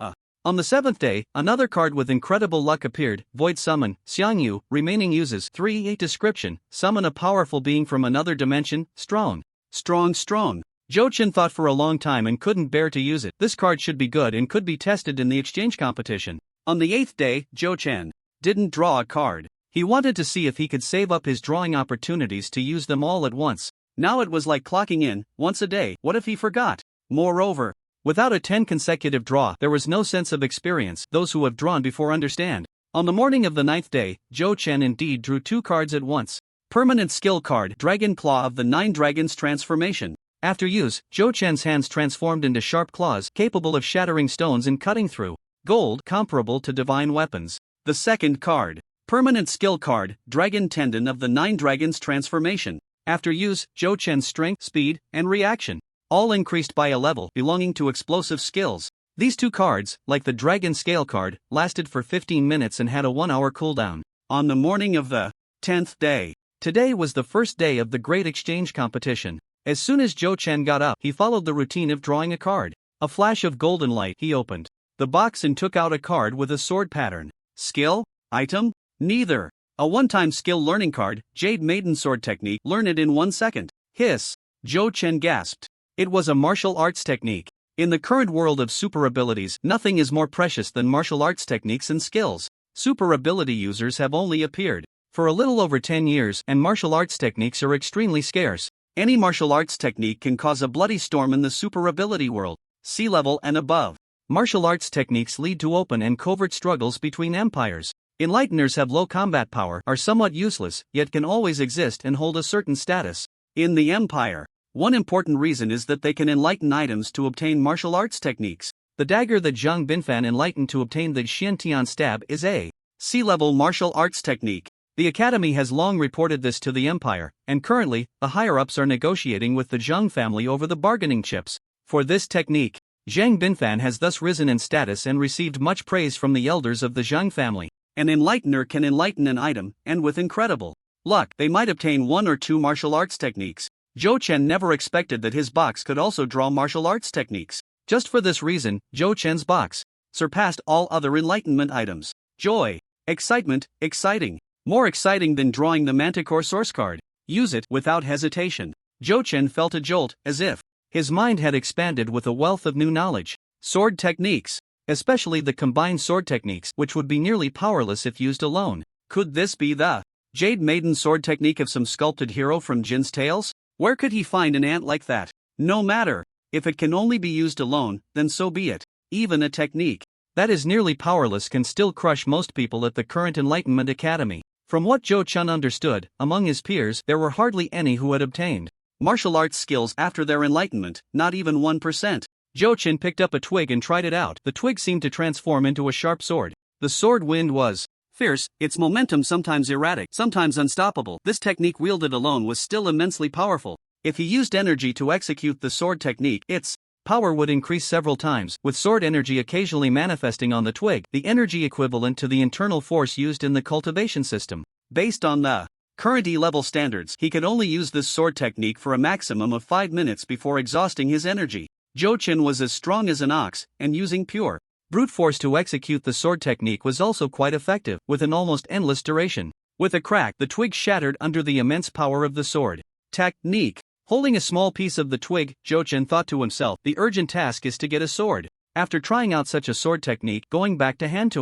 On the seventh day, another card with incredible luck appeared, Void Summon, Xiang Yu, remaining uses 3 description, summon a powerful being from another dimension, strong. Zhou Chen thought for a long time and couldn't bear to use it. This card should be good and could be tested in the exchange competition. On the eighth day, Zhou Chen didn't draw a card. He wanted to see if he could save up his drawing opportunities to use them all at once. Now it was like clocking in, once a day. What if he forgot? Moreover, without a 10 consecutive draw, there was no sense of experience. Those who have drawn before understand. On the morning of the ninth day, Zhou Chen indeed drew 2 cards at once. Permanent skill card, Dragon Claw of the 9 Dragons Transformation. After use, Zhou Chen's hands transformed into sharp claws, capable of shattering stones and cutting through gold, comparable to divine weapons. The second card, permanent skill card, Dragon Tendon of the 9 Dragons Transformation. After use, Zhou Chen's strength, speed, and reaction all increased by a level belonging to explosive skills. These 2 cards, like the Dragon Scale card, lasted for 15 minutes and had a 1-hour cooldown. On the morning of the 10th day, today was the first day of the Great Exchange Competition. As soon as Zhou Chen got up, he followed the routine of drawing a card. A flash of golden light, he opened the box and took out a card with a sword pattern. Skill? Item? Neither. A one-time skill learning card, Jade Maiden Sword Technique, learn it in 1 second. Hiss. Zhou Chen gasped. It was a martial arts technique. In the current world of super abilities, nothing is more precious than martial arts techniques and skills. Super ability users have only appeared for a little over 10 years, and martial arts techniques are extremely scarce. Any martial arts technique can cause a bloody storm in the super ability world, sea level and above. Martial arts techniques lead to open and covert struggles between empires. Enlighteners have low combat power, are somewhat useless, yet can always exist and hold a certain status in the empire. One important reason is that they can enlighten items to obtain martial arts techniques. The dagger that Zhang Binfan enlightened to obtain the Xiantian stab is a C-level martial arts technique. The academy has long reported this to the empire, and currently, the higher-ups are negotiating with the Zhang family over the bargaining chips for this technique. Zhang Binfan has thus risen in status and received much praise from the elders of the Zhang family. An enlightener can enlighten an item, and with incredible luck, they might obtain 1 or 2 martial arts techniques. Zhou Chen never expected that his box could also draw martial arts techniques. Just for this reason, Zhou Chen's box surpassed all other enlightenment items. Joy, excitement, exciting. More exciting than drawing the Manticore source card. Use it without hesitation. Zhou Chen felt a jolt, as if his mind had expanded with a wealth of new knowledge. Sword techniques, especially the combined sword techniques, which would be nearly powerless if used alone. Could this be the Jade Maiden sword technique of some sculpted hero from Jin's Tales? Where could he find an ant like that? No matter. If it can only be used alone, then so be it. Even a technique that is nearly powerless can still crush most people at the current Enlightenment Academy. From what Zhou Chen understood, among his peers there were hardly any who had obtained martial arts skills after their enlightenment, not even 1%. Zhou Chen picked up a twig and tried it out. The twig seemed to transform into a sharp sword. The sword wind was fierce, its momentum sometimes erratic, sometimes unstoppable. This technique wielded alone was still immensely powerful. If he used energy to execute the sword technique, its power would increase several times, with sword energy occasionally manifesting on the twig, the energy equivalent to the internal force used in the cultivation system. Based on the current E-level standards, he could only use this sword technique for a maximum of 5 minutes before exhausting his energy. Zhou Chen was as strong as an ox, and using pure brute force to execute the sword technique was also quite effective, with an almost endless duration. With a crack, the twig shattered under the immense power of the sword technique. Holding a small piece of the twig, Zhou Chen thought to himself, the urgent task is to get a sword. After trying out such a sword technique, going back to hand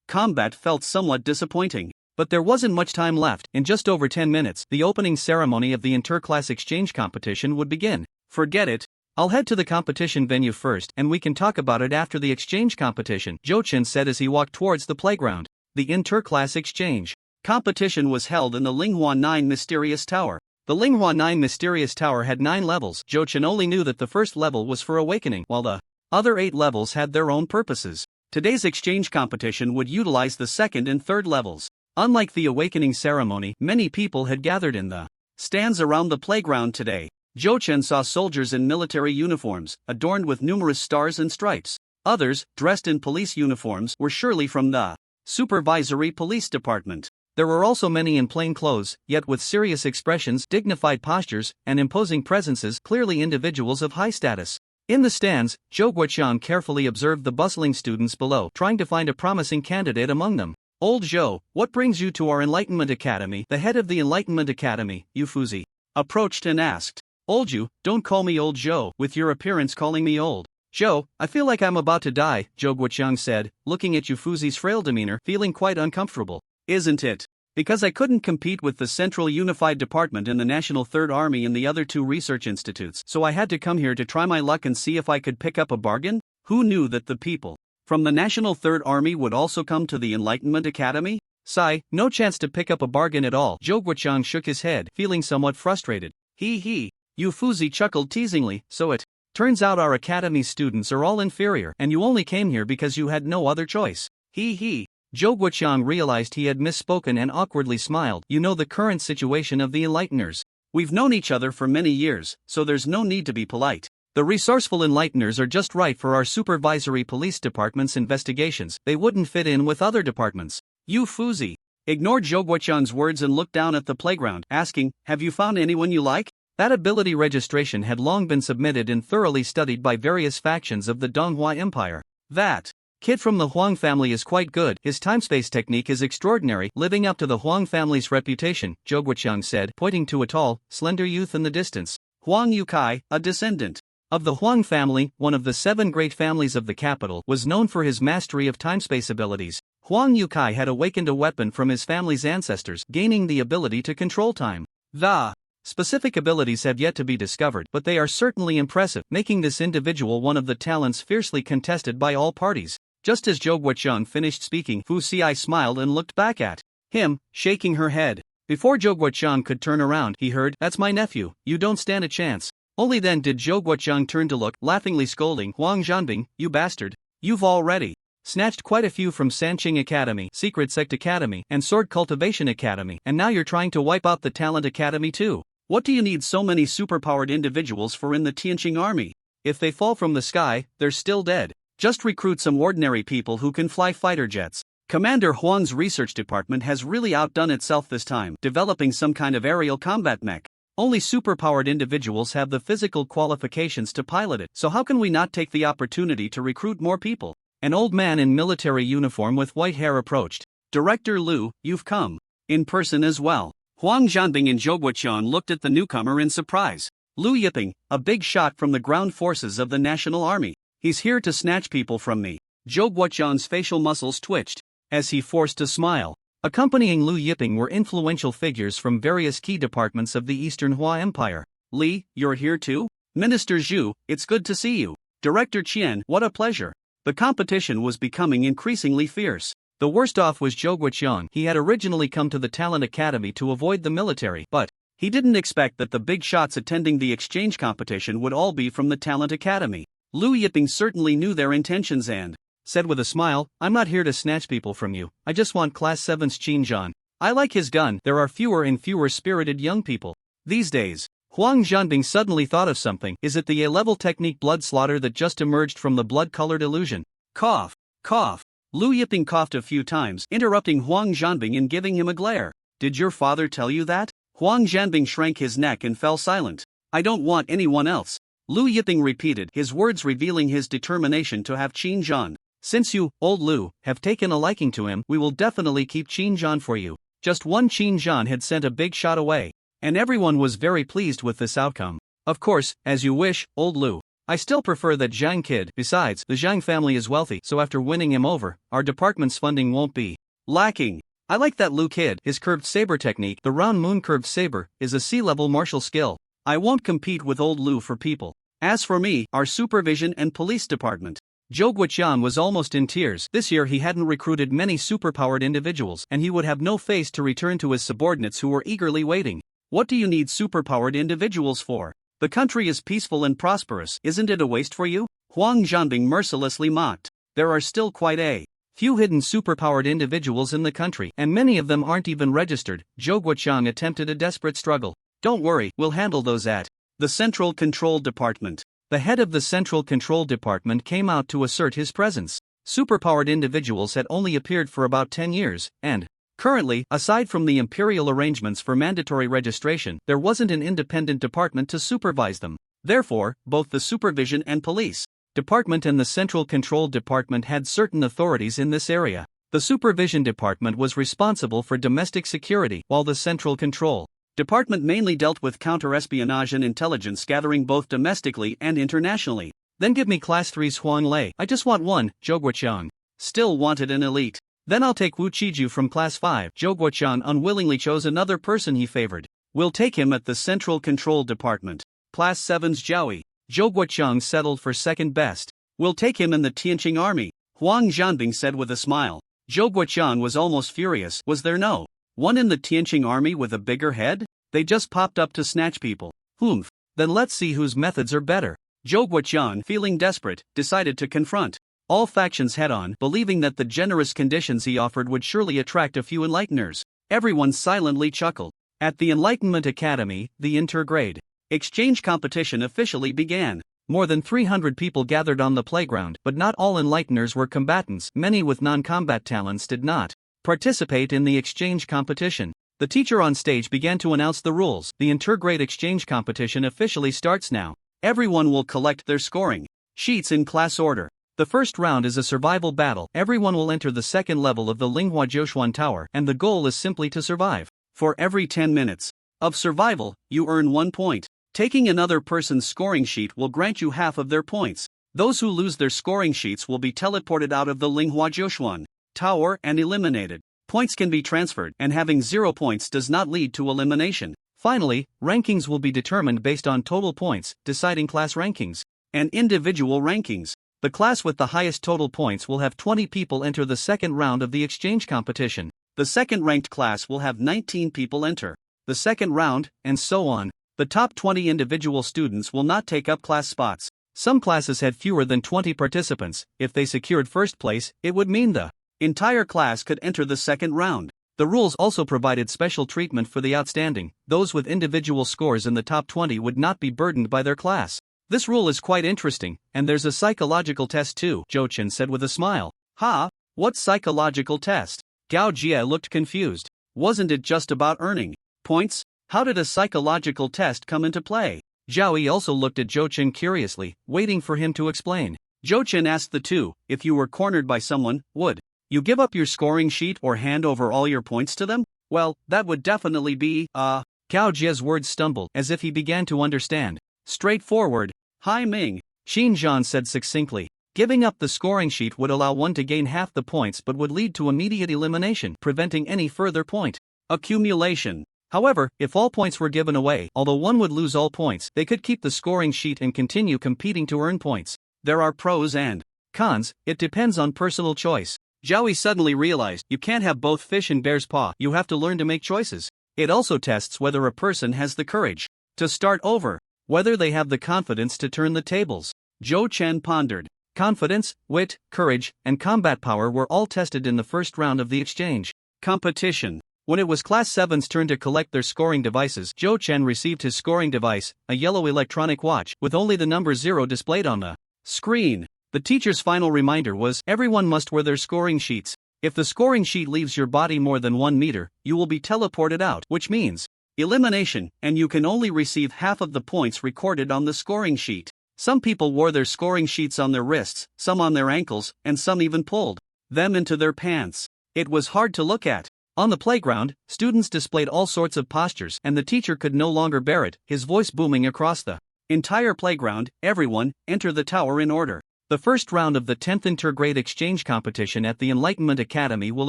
combat felt somewhat disappointing. But there wasn't much time left. In just over 10 minutes, the opening ceremony of the inter-class exchange competition would begin. Forget it. I'll head to the competition venue first, and we can talk about it after the exchange competition, Zhou Chen said as he walked towards the playground. The inter-class exchange competition was held in the Linghua 9 Mysterious Tower. The Linghua 9 Mysterious Tower had 9 levels. Zhou Chen only knew that the first level was for awakening, while the other 8 levels had their own purposes. Today's exchange competition would utilize the second and third levels. Unlike the awakening ceremony, many people had gathered in the stands around the playground today. Zhou Chen saw soldiers in military uniforms, adorned with numerous stars and stripes. Others, dressed in police uniforms, were surely from the supervisory police department. There were also many in plain clothes, yet with serious expressions, dignified postures, and imposing presences, clearly individuals of high status. In the stands, Zhou Guoqiang carefully observed the bustling students below, trying to find a promising candidate among them. Old Zhou, what brings you to our Enlightenment Academy? The head of the Enlightenment Academy, Yu Fuzi, approached and asked. Old Zhou, don't call me Old Zhou, with your appearance calling me old. Zhou, I feel like I'm about to die, Zhou Guoqiang said, looking at Yu Fuzi's frail demeanor, feeling quite uncomfortable. Isn't it? Because I couldn't compete with the Central Unified Department and the National Third Army and the other 2 research institutes, so I had to come here to try my luck and see if I could pick up a bargain? Who knew that the people from the National Third Army would also come to the Enlightenment Academy? Sigh, no chance to pick up a bargain at all. Zhou Guoqiang shook his head, feeling somewhat frustrated. Hee. Yu Fuzi chuckled teasingly, so it turns out our academy students are all inferior, and you only came here because you had no other choice. Hee. Zhou Guoqiang realized he had misspoken and awkwardly smiled. You know the current situation of the Enlighteners. We've known each other for many years, so there's no need to be polite. The resourceful Enlighteners are just right for our supervisory police department's investigations. They wouldn't fit in with other departments. Yu Fuzi ignored Zhou Guoqiang's words and looked down at the playground, asking, have you found anyone you like? That ability registration had long been submitted and thoroughly studied by various factions of the Donghua Empire. That kid from the Huang family is quite good. His time-space technique is extraordinary, living up to the Huang family's reputation, Zhou Guoqiang said, pointing to a tall, slender youth in the distance. Huang Yukai, a descendant of the Huang family, one of the 7 great families of the capital, was known for his mastery of time-space abilities. Huang Yukai had awakened a weapon from his family's ancestors, gaining the ability to control time. The Specific abilities have yet to be discovered, but they are certainly impressive, making this individual one of the talents fiercely contested by all parties. Just as Zhou Guoqiang finished speaking, Fu Xi smiled and looked back at him, shaking her head. Before Zhou Guoqiang could turn around, he heard, "That's my nephew, you don't stand a chance." Only then did Zhou Guoqiang turn to look, laughingly scolding, "Huang Zhanbing, you bastard. You've already snatched quite a few from Sanqing Academy, Secret Sect Academy, and Sword Cultivation Academy, and now you're trying to wipe out the Talent Academy too. What do you need so many superpowered individuals for in the Tianqing army? If they fall from the sky, they're still dead. Just recruit some ordinary people who can fly fighter jets." Commander Huang's research department has really outdone itself this time, developing some kind of aerial combat mech. Only superpowered individuals have the physical qualifications to pilot it, so how can we not take the opportunity to recruit more people? An old man in military uniform with white hair approached. "Director Liu, you've come in person as well." Huang Zhanbing and Zhou Guoqiang looked at the newcomer in surprise. "Liu Yiping, a big shot from the ground forces of the National Army. He's here to snatch people from me." Zhou Guoqiang's facial muscles twitched as he forced a smile. Accompanying Liu Yiping were influential figures from various key departments of the Eastern Hua Empire. "Li, you're here too? Minister Zhu, it's good to see you. Director Qian, what a pleasure." The competition was becoming increasingly fierce. The worst off was Zhou Guoqiang. He had originally come to the Talent Academy to avoid the military, but he didn't expect that the big shots attending the exchange competition would all be from the Talent Academy. Liu Yiping certainly knew their intentions and said with a smile, "I'm not here to snatch people from you, I just want Class 7's Qin Zhan. I like his gun." There are fewer and fewer spirited young people these days. Huang Zhanbing suddenly thought of something. Is it the A-level technique blood slaughter that just emerged from the blood-colored illusion? Cough, cough. Liu Yiping coughed a few times, interrupting Huang Zhanbing and giving him a glare. "Did your father tell you that?" Huang Zhanbing shrank his neck and fell silent. "I don't want anyone else," Liu Yiping repeated, his words revealing his determination to have Qin Zhan. "Since you, old Liu, have taken a liking to him, we will definitely keep Qin Zhan for you." Just one Qin Zhan had sent a big shot away, and everyone was very pleased with this outcome. "Of course, as you wish, old Liu. I still prefer that Zhang kid. Besides, the Zhang family is wealthy, so after winning him over, our department's funding won't be lacking. I like that Liu kid. His curved saber technique, the round moon curved saber, is a C-level martial skill. I won't compete with old Liu for people. As for me, our supervision and police department." Zhou Guoqiang was almost in tears. This year he hadn't recruited many superpowered individuals, and he would have no face to return to his subordinates who were eagerly waiting. "What do you need superpowered individuals for? The country is peaceful and prosperous, isn't it a waste for you?" Huang Zhanbing mercilessly mocked. "There are still quite a few hidden superpowered individuals in the country, and many of them aren't even registered." Zhou Guoqiang attempted a desperate struggle. "Don't worry, we'll handle those at the Central Control Department." The head of the Central Control Department came out to assert his presence. Superpowered individuals had only appeared for about 10 years, and currently, aside from the imperial arrangements for mandatory registration, there wasn't an independent department to supervise them. Therefore, both the Supervision and Police Department and the Central Control Department had certain authorities in this area. The Supervision Department was responsible for domestic security, while the Central Control Department mainly dealt with counter-espionage and intelligence gathering both domestically and internationally. "Then give me Class 3's Huang Lei. I just want one." Zhou Guoqiang still wanted an elite. "Then I'll take Wu Qiju from Class 5. Zhou Guoqiang unwillingly chose another person he favored. "We'll take him at the Central Control Department. Class 7's Zhaoyi." Zhou Guoqiang settled for second best. "We'll take him in the Tianqing army," Huang Zhanbing said with a smile. Zhou Guoqiang was almost furious. Was there no one in the Tianqing army with a bigger head? They just popped up to snatch people. Humph. Then let's see whose methods are better. Zhou Guoqiang, feeling desperate, decided to confront all factions head-on, believing that the generous conditions he offered would surely attract a few enlighteners. Everyone silently chuckled. At the Enlightenment Academy, the intergrade exchange competition officially began. More than 300 people gathered on the playground, but not all enlighteners were combatants. Many with non-combat talents did not participate in the exchange competition. The teacher on stage began to announce the rules. The intergrade exchange competition officially starts now. Everyone will collect their scoring sheets in class order. The first round is a survival battle. Everyone will enter the second level of the Linghua Tower, and the goal is simply to survive. For every 10 minutes of survival, you earn 1 point. Taking another person's scoring sheet will grant you half of their points. Those who lose their scoring sheets will be teleported out of the Linghua Tower and eliminated. Points can be transferred, and having 0 points does not lead to elimination. Finally, rankings will be determined based on total points, deciding class rankings and individual rankings. The class with the highest total points will have 20 people enter the second round of the exchange competition. The second ranked class will have 19 people enter the second round, and so on. The top 20 individual students will not take up class spots. Some classes had fewer than 20 participants. If they secured first place, it would mean the entire class could enter the second round. The rules also provided special treatment for the outstanding. Those with individual scores in the top 20 would not be burdened by their class. This rule is quite interesting, and there's a psychological test too, Zhou Chen said with a smile. Ha? What psychological test? Gao Jie looked confused. Wasn't it just about earning points? How did a psychological test come into play? Zhao Yi also looked at Zhou Chen curiously, waiting for him to explain. Zhou Chen asked the two, if you were cornered by someone, would you give up your scoring sheet or hand over all your points to them? Well, that would definitely be, Gao Jie's words stumbled as if he began to understand. Straightforward. Hai Ming, Xin Zhan said succinctly. Giving up the scoring sheet would allow one to gain half the points but would lead to immediate elimination, preventing any further point accumulation. However, if all points were given away, although one would lose all points, they could keep the scoring sheet and continue competing to earn points. There are pros and cons, it depends on personal choice. Zhao Yi suddenly realized, you can't have both fish in bear's paw, you have to learn to make choices. It also tests whether a person has the courage to start over, whether they have the confidence to turn the tables. Zhou Chen pondered. Confidence, wit, courage, and combat power were all tested in the first round of the exchange competition. When it was Class 7's turn to collect their scoring devices, Zhou Chen received his scoring device, a yellow electronic watch, with only the number 0 displayed on the screen. The teacher's final reminder was, everyone must wear their scoring sheets. If the scoring sheet leaves your body more than 1 meter, you will be teleported out, which means elimination, and you can only receive half of the points recorded on the scoring sheet. Some people wore their scoring sheets on their wrists, some on their ankles, and some even pulled them into their pants. It was hard to look at. On the playground, students displayed all sorts of postures, and the teacher could no longer bear it, his voice booming across the entire playground. Everyone, enter the tower in order. The first round of the 10th intergrade exchange competition at the Enlightenment Academy will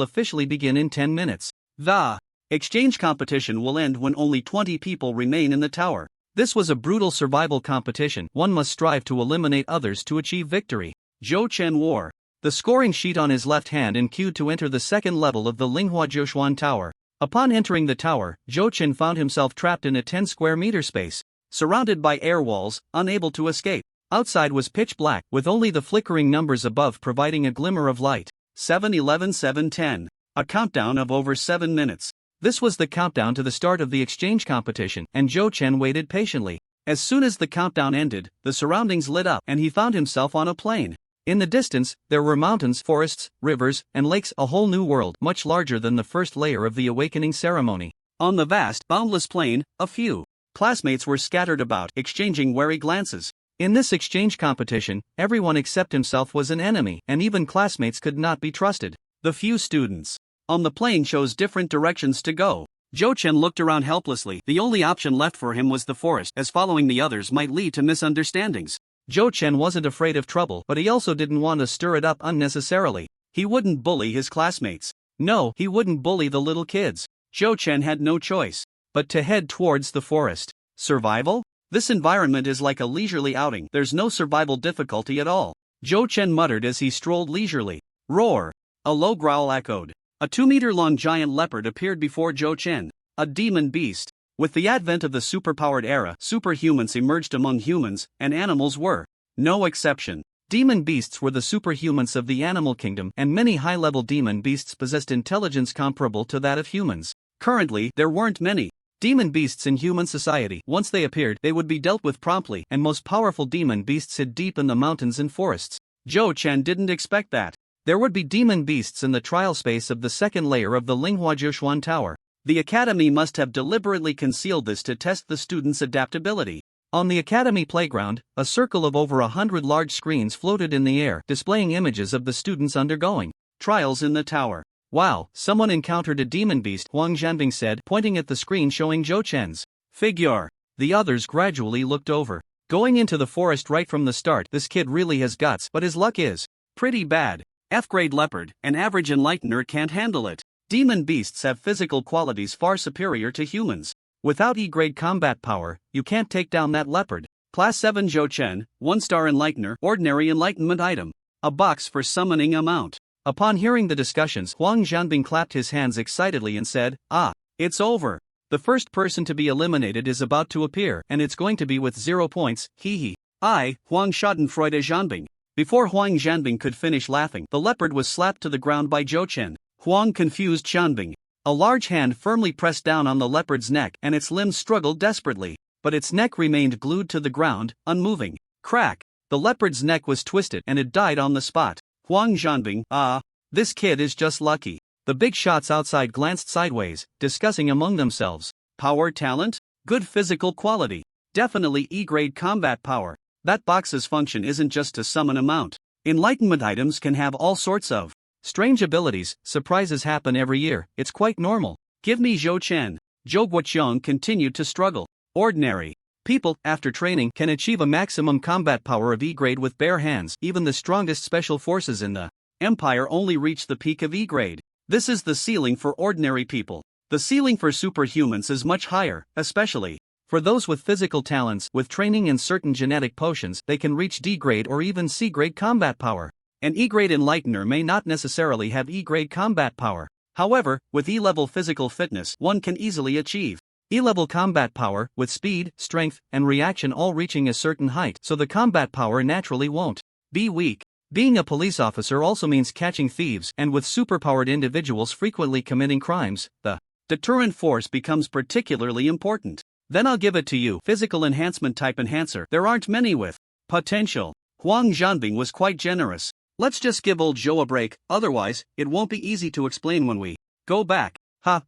officially begin in 10 minutes. The exchange competition will end when only 20 people remain in the tower. This was a brutal survival competition. One must strive to eliminate others to achieve victory. Zhou Chen wore the scoring sheet on his left hand and queued to enter the second level of the Linghua Tower. Upon entering the tower, Zhou Chen found himself trapped in a 10 square meter space, surrounded by air walls, unable to escape. Outside was pitch black, with only the flickering numbers above providing a glimmer of light. 7-11 7-10. A countdown of over 7 minutes. This was the countdown to the start of the exchange competition, and Zhou Chen waited patiently. As soon as the countdown ended, the surroundings lit up and he found himself on a plain. In the distance, there were mountains, forests, rivers, and lakes, a whole new world, much larger than the first layer of the awakening ceremony. On the vast, boundless plain, a few classmates were scattered about, exchanging wary glances. In this exchange competition, everyone except himself was an enemy, and even classmates could not be trusted. The few students on the plain chose different directions to go. Zhou Chen looked around helplessly. The only option left for him was the forest, as following the others might lead to misunderstandings. Zhou Chen wasn't afraid of trouble, but he also didn't want to stir it up unnecessarily. He wouldn't bully his classmates. No, he wouldn't bully the little kids. Zhou Chen had no choice but to head towards the forest. Survival? This environment is like a leisurely outing. There's no survival difficulty at all. Zhou Chen muttered as he strolled leisurely. Roar! A low growl echoed. A 2-meter-long giant leopard appeared before Zhou Chen. A demon beast. With the advent of the superpowered era, superhumans emerged among humans, and animals were no exception. Demon beasts were the superhumans of the animal kingdom, and many high-level demon beasts possessed intelligence comparable to that of humans. Currently, there weren't many demon beasts in human society. Once they appeared, they would be dealt with promptly, and most powerful demon beasts hid deep in the mountains and forests. Zhou Chen didn't expect that. There would be demon beasts in the trial space of the second layer of the Linghua Tower. The academy must have deliberately concealed this to test the students' adaptability. On the academy playground, a circle of over 100 large screens floated in the air, displaying images of the students undergoing trials in the tower. Wow, someone encountered a demon beast, Huang Zhanbing said, pointing at the screen showing Zhou Chen's figure. The others gradually looked over. Going into the forest right from the start, this kid really has guts, but his luck is pretty bad. F-grade leopard, an average enlightener can't handle it. Demon beasts have physical qualities far superior to humans. Without E-grade combat power, you can't take down that leopard. Class 7 Zhou Chen, 1-star Enlightener, ordinary enlightenment item. A box for summoning amount. Upon hearing the discussions, Huang Zhanbing clapped his hands excitedly and said, "Ah, it's over. The first person to be eliminated is about to appear, and it's going to be with 0 points, hee. I, Huang Schadenfreude Zhanbing." Before Huang Zhanbing could finish laughing, the leopard was slapped to the ground by Zhou Chen. Huang confused Zhanbing. A large hand firmly pressed down on the leopard's neck and its limbs struggled desperately, but its neck remained glued to the ground, unmoving. Crack! The leopard's neck was twisted and it died on the spot. Huang Zhanbing, this kid is just lucky. The big shots outside glanced sideways, discussing among themselves. Power talent? Good physical quality. Definitely E-grade combat power. That box's function isn't just to summon a mount. Enlightenment items can have all sorts of strange abilities. Surprises happen every year, it's quite normal. Give me Zhou Chen. Zhou Guoqiang continued to struggle. Ordinary people, after training, can achieve a maximum combat power of E-grade with bare hands. Even the strongest special forces in the Empire only reach the peak of E-grade. This is the ceiling for ordinary people. The ceiling for superhumans is much higher, especially for those with physical talents. With training in certain genetic potions, they can reach D-grade or even C-grade combat power. An E-grade enlightener may not necessarily have E-grade combat power. However, with E-level physical fitness, one can easily achieve E-level combat power, with speed, strength, and reaction all reaching a certain height, so the combat power naturally won't be weak. Being a police officer also means catching thieves, and with superpowered individuals frequently committing crimes, the deterrent force becomes particularly important. Then I'll give it to you. Physical enhancement type enhancer. There aren't many with potential. Huang Zhanbing was quite generous. Let's just give old Zhou a break, otherwise, it won't be easy to explain when we go back.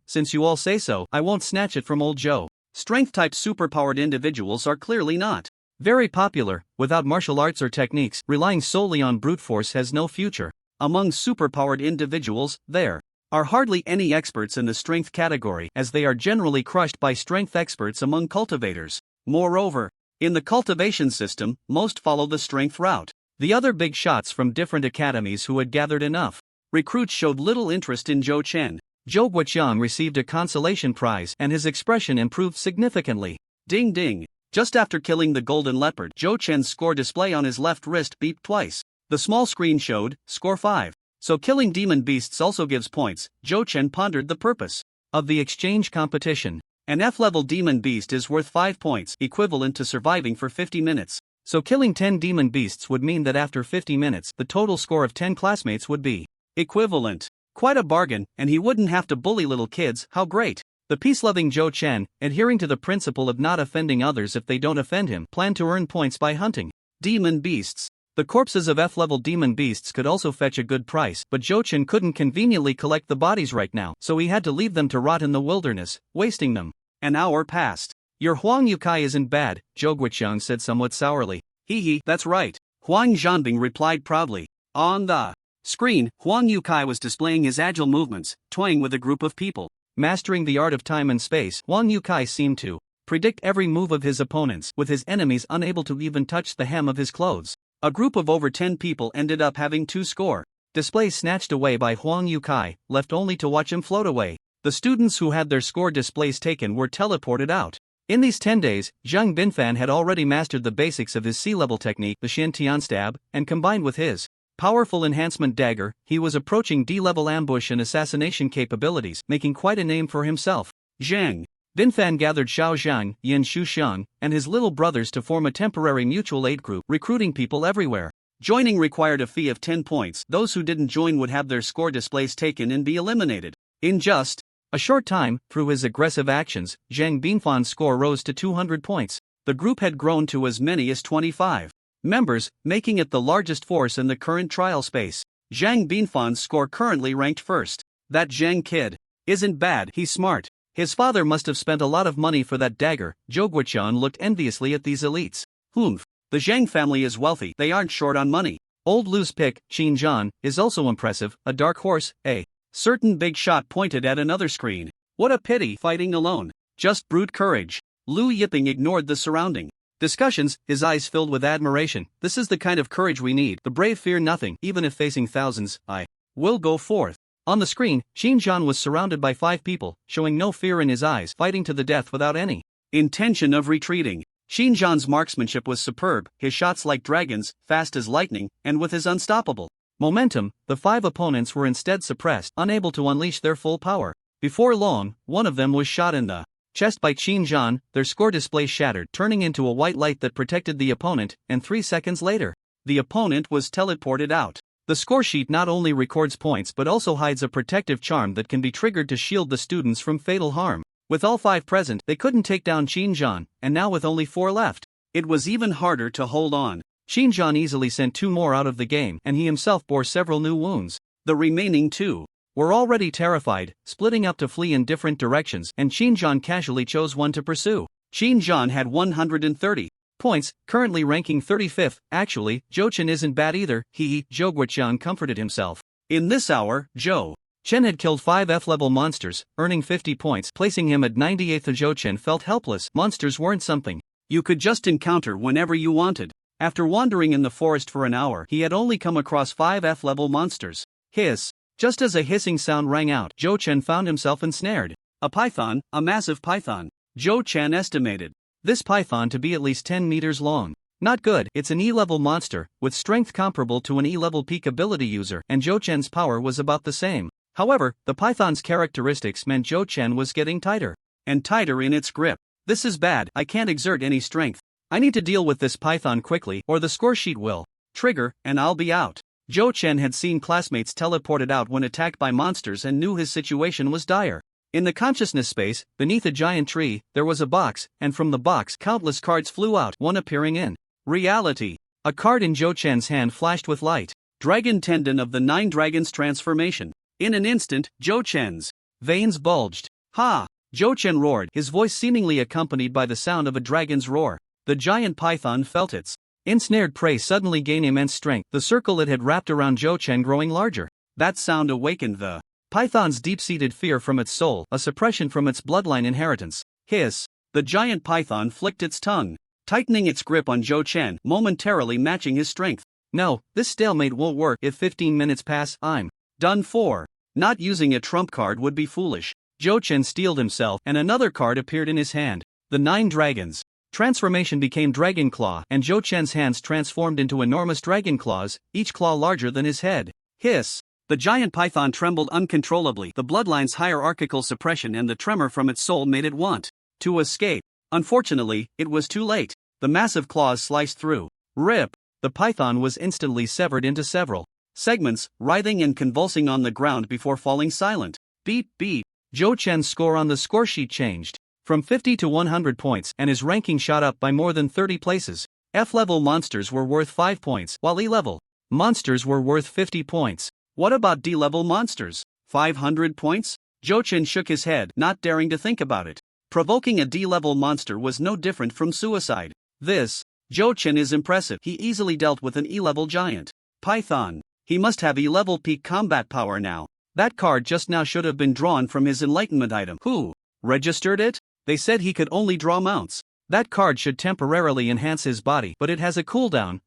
Since you all say so, I won't snatch it from old Zhou. Strength-type superpowered individuals are clearly not very popular. Without martial arts or techniques, relying solely on brute force has no future. Among superpowered individuals, there are hardly any experts in the strength category, as they are generally crushed by strength experts among cultivators. Moreover, in the cultivation system, most follow the strength route. The other big shots from different academies who had gathered enough recruits showed little interest in Zhou Chen. Zhou Guoqiang received a consolation prize and his expression improved significantly. Ding ding. Just after killing the golden leopard, Zhou Chen's score display on his left wrist beeped twice. The small screen showed, score 5. So killing demon beasts also gives points. Zhou Chen pondered the purpose of the exchange competition. An F-level demon beast is worth 5 points, equivalent to surviving for 50 minutes. So killing 10 demon beasts would mean that after 50 minutes, the total score of 10 classmates would be equivalent. Quite a bargain, and he wouldn't have to bully little kids. How great. The peace-loving Zhou Chen, adhering to the principle of not offending others if they don't offend him, planned to earn points by hunting demon beasts. The corpses of F-level demon beasts could also fetch a good price, but Zhou Chen couldn't conveniently collect the bodies right now, so he had to leave them to rot in the wilderness, wasting them. An hour passed. Your Huang Yukai isn't bad, Zhou Guoqiang said somewhat sourly. Hee, that's right. Huang Zhanbing replied proudly. On the screen, Huang Yukai was displaying his agile movements, toying with a group of people. Mastering the art of time and space, Huang Yukai seemed to predict every move of his opponents, with his enemies unable to even touch the hem of his clothes. A group of over 10 people ended up having 2 score displays snatched away by Huang Yukai, left only to watch him float away. The students who had their score displays taken were teleported out. In these 10 days, Confronting Binfan had already mastered the basics of his C-level technique, the Xin Tian stab, and combined with his powerful enhancement dagger, he was approaching D-level ambush and assassination capabilities, making quite a name for himself. Zhang Binfan gathered Xiao Zhang, Yin Shuxiang, and his little brothers to form a temporary mutual aid group, recruiting people everywhere. Joining required a fee of 10 points. Those who didn't join would have their score displays taken and be eliminated. In just a short time, through his aggressive actions, Zhang Binfan's score rose to 200 points. The group had grown to as many as 25 members, making it the largest force in the current trial space. Zhang Binfan's score currently ranked first. That Zhang kid isn't bad, he's smart. His father must have spent a lot of money for that dagger. Zhou Guoqiang looked enviously at these elites. The Zhang family is wealthy, they aren't short on money. Old Lu's pick, Qin Zhan, is also impressive, a dark horse, a certain big shot pointed at another screen. What a pity, fighting alone. Just brute courage. Lu Yiping ignored the surrounding discussions, his eyes filled with admiration. This is the kind of courage we need. The brave fear nothing, even if facing thousands. I will go forth. On the screen, Xinjiang was surrounded by 5 people, showing no fear in his eyes, fighting to the death without any intention of retreating. Xinjiang's marksmanship was superb, his shots like dragons, fast as lightning, and with his unstoppable momentum, the 5 opponents were instead suppressed, unable to unleash their full power. Before long, one of them was shot in the chest by Xinjiang, their score display shattered, turning into a white light that protected the opponent, and 3 seconds later, the opponent was teleported out. The score sheet not only records points but also hides a protective charm that can be triggered to shield the students from fatal harm. With all 5 present, they couldn't take down Xinjiang, and now with only 4 left, it was even harder to hold on. Xinjiang easily sent 2 more out of the game, and he himself bore several new wounds. The remaining 2 were already terrified, splitting up to flee in different directions, and Xinjiang casually chose one to pursue. Xinjiang had 130 points, currently ranking 35th. Actually, Zhou Chen isn't bad either, Zhou Guoqiang comforted himself. In this hour, Zhou Chen had killed 5 F-level monsters, earning 50 points, placing him at 98th. Zhou Chen felt helpless. Monsters weren't something you could just encounter whenever you wanted. After wandering in the forest for an hour, he had only come across 5 F-level monsters. Hiss. Just as a hissing sound rang out, Zhou Chen found himself ensnared. A python, a massive python. Zhou Chen estimated this python to be at least 10 meters long. Not good, it's an E-level monster, with strength comparable to an E-level peak ability user, and Zhou Chen's power was about the same. However, the python's characteristics meant Zhou Chen was getting tighter and tighter in its grip. This is bad, I can't exert any strength. I need to deal with this python quickly, or the score sheet will trigger, and I'll be out. Zhou Chen had seen classmates teleported out when attacked by monsters and knew his situation was dire. In the consciousness space, beneath a giant tree, there was a box, and from the box countless cards flew out, one appearing in reality. A card in Zhou Chen's hand flashed with light. Dragon Tendon of the 9 Dragons Transformation. In an instant, Zhou Chen's veins bulged. Ha! Zhou Chen roared, his voice seemingly accompanied by the sound of a dragon's roar. The giant python felt its ensnared prey suddenly gain immense strength, the circle it had wrapped around Zhou Chen growing larger. That sound awakened the python's deep-seated fear from its soul, a suppression from its bloodline inheritance. Hiss. The giant python flicked its tongue, tightening its grip on Zhou Chen, momentarily matching his strength. No, this stalemate won't work. If 15 minutes pass, I'm done for. Not using a trump card would be foolish. Zhou Chen steeled himself, and another card appeared in his hand. The 9 dragons. Transformation became Dragon Claw, and Zhou Chen's hands transformed into enormous dragon claws, each claw larger than his head. Hiss. The giant python trembled uncontrollably. The bloodline's hierarchical suppression and the tremor from its soul made it want to escape. Unfortunately, it was too late. The massive claws sliced through. Rip! The python was instantly severed into several segments, writhing and convulsing on the ground before falling silent. Beep beep. Zhou Chen's score on the score sheet changed from 50 to 100 points, and his ranking shot up by more than 30 places. F-level monsters were worth 5 points, while E-level monsters were worth 50 points. What about D-level monsters? 500 points? Zhou Chen shook his head, not daring to think about it. Provoking a D-level monster was no different from suicide. This Zhou Chen is impressive. He easily dealt with an E-level giant python. He must have E-level peak combat power now. That card just now should have been drawn from his enlightenment item. Who registered it? They said he could only draw mounts. That card should temporarily enhance his body, but it has a cooldown.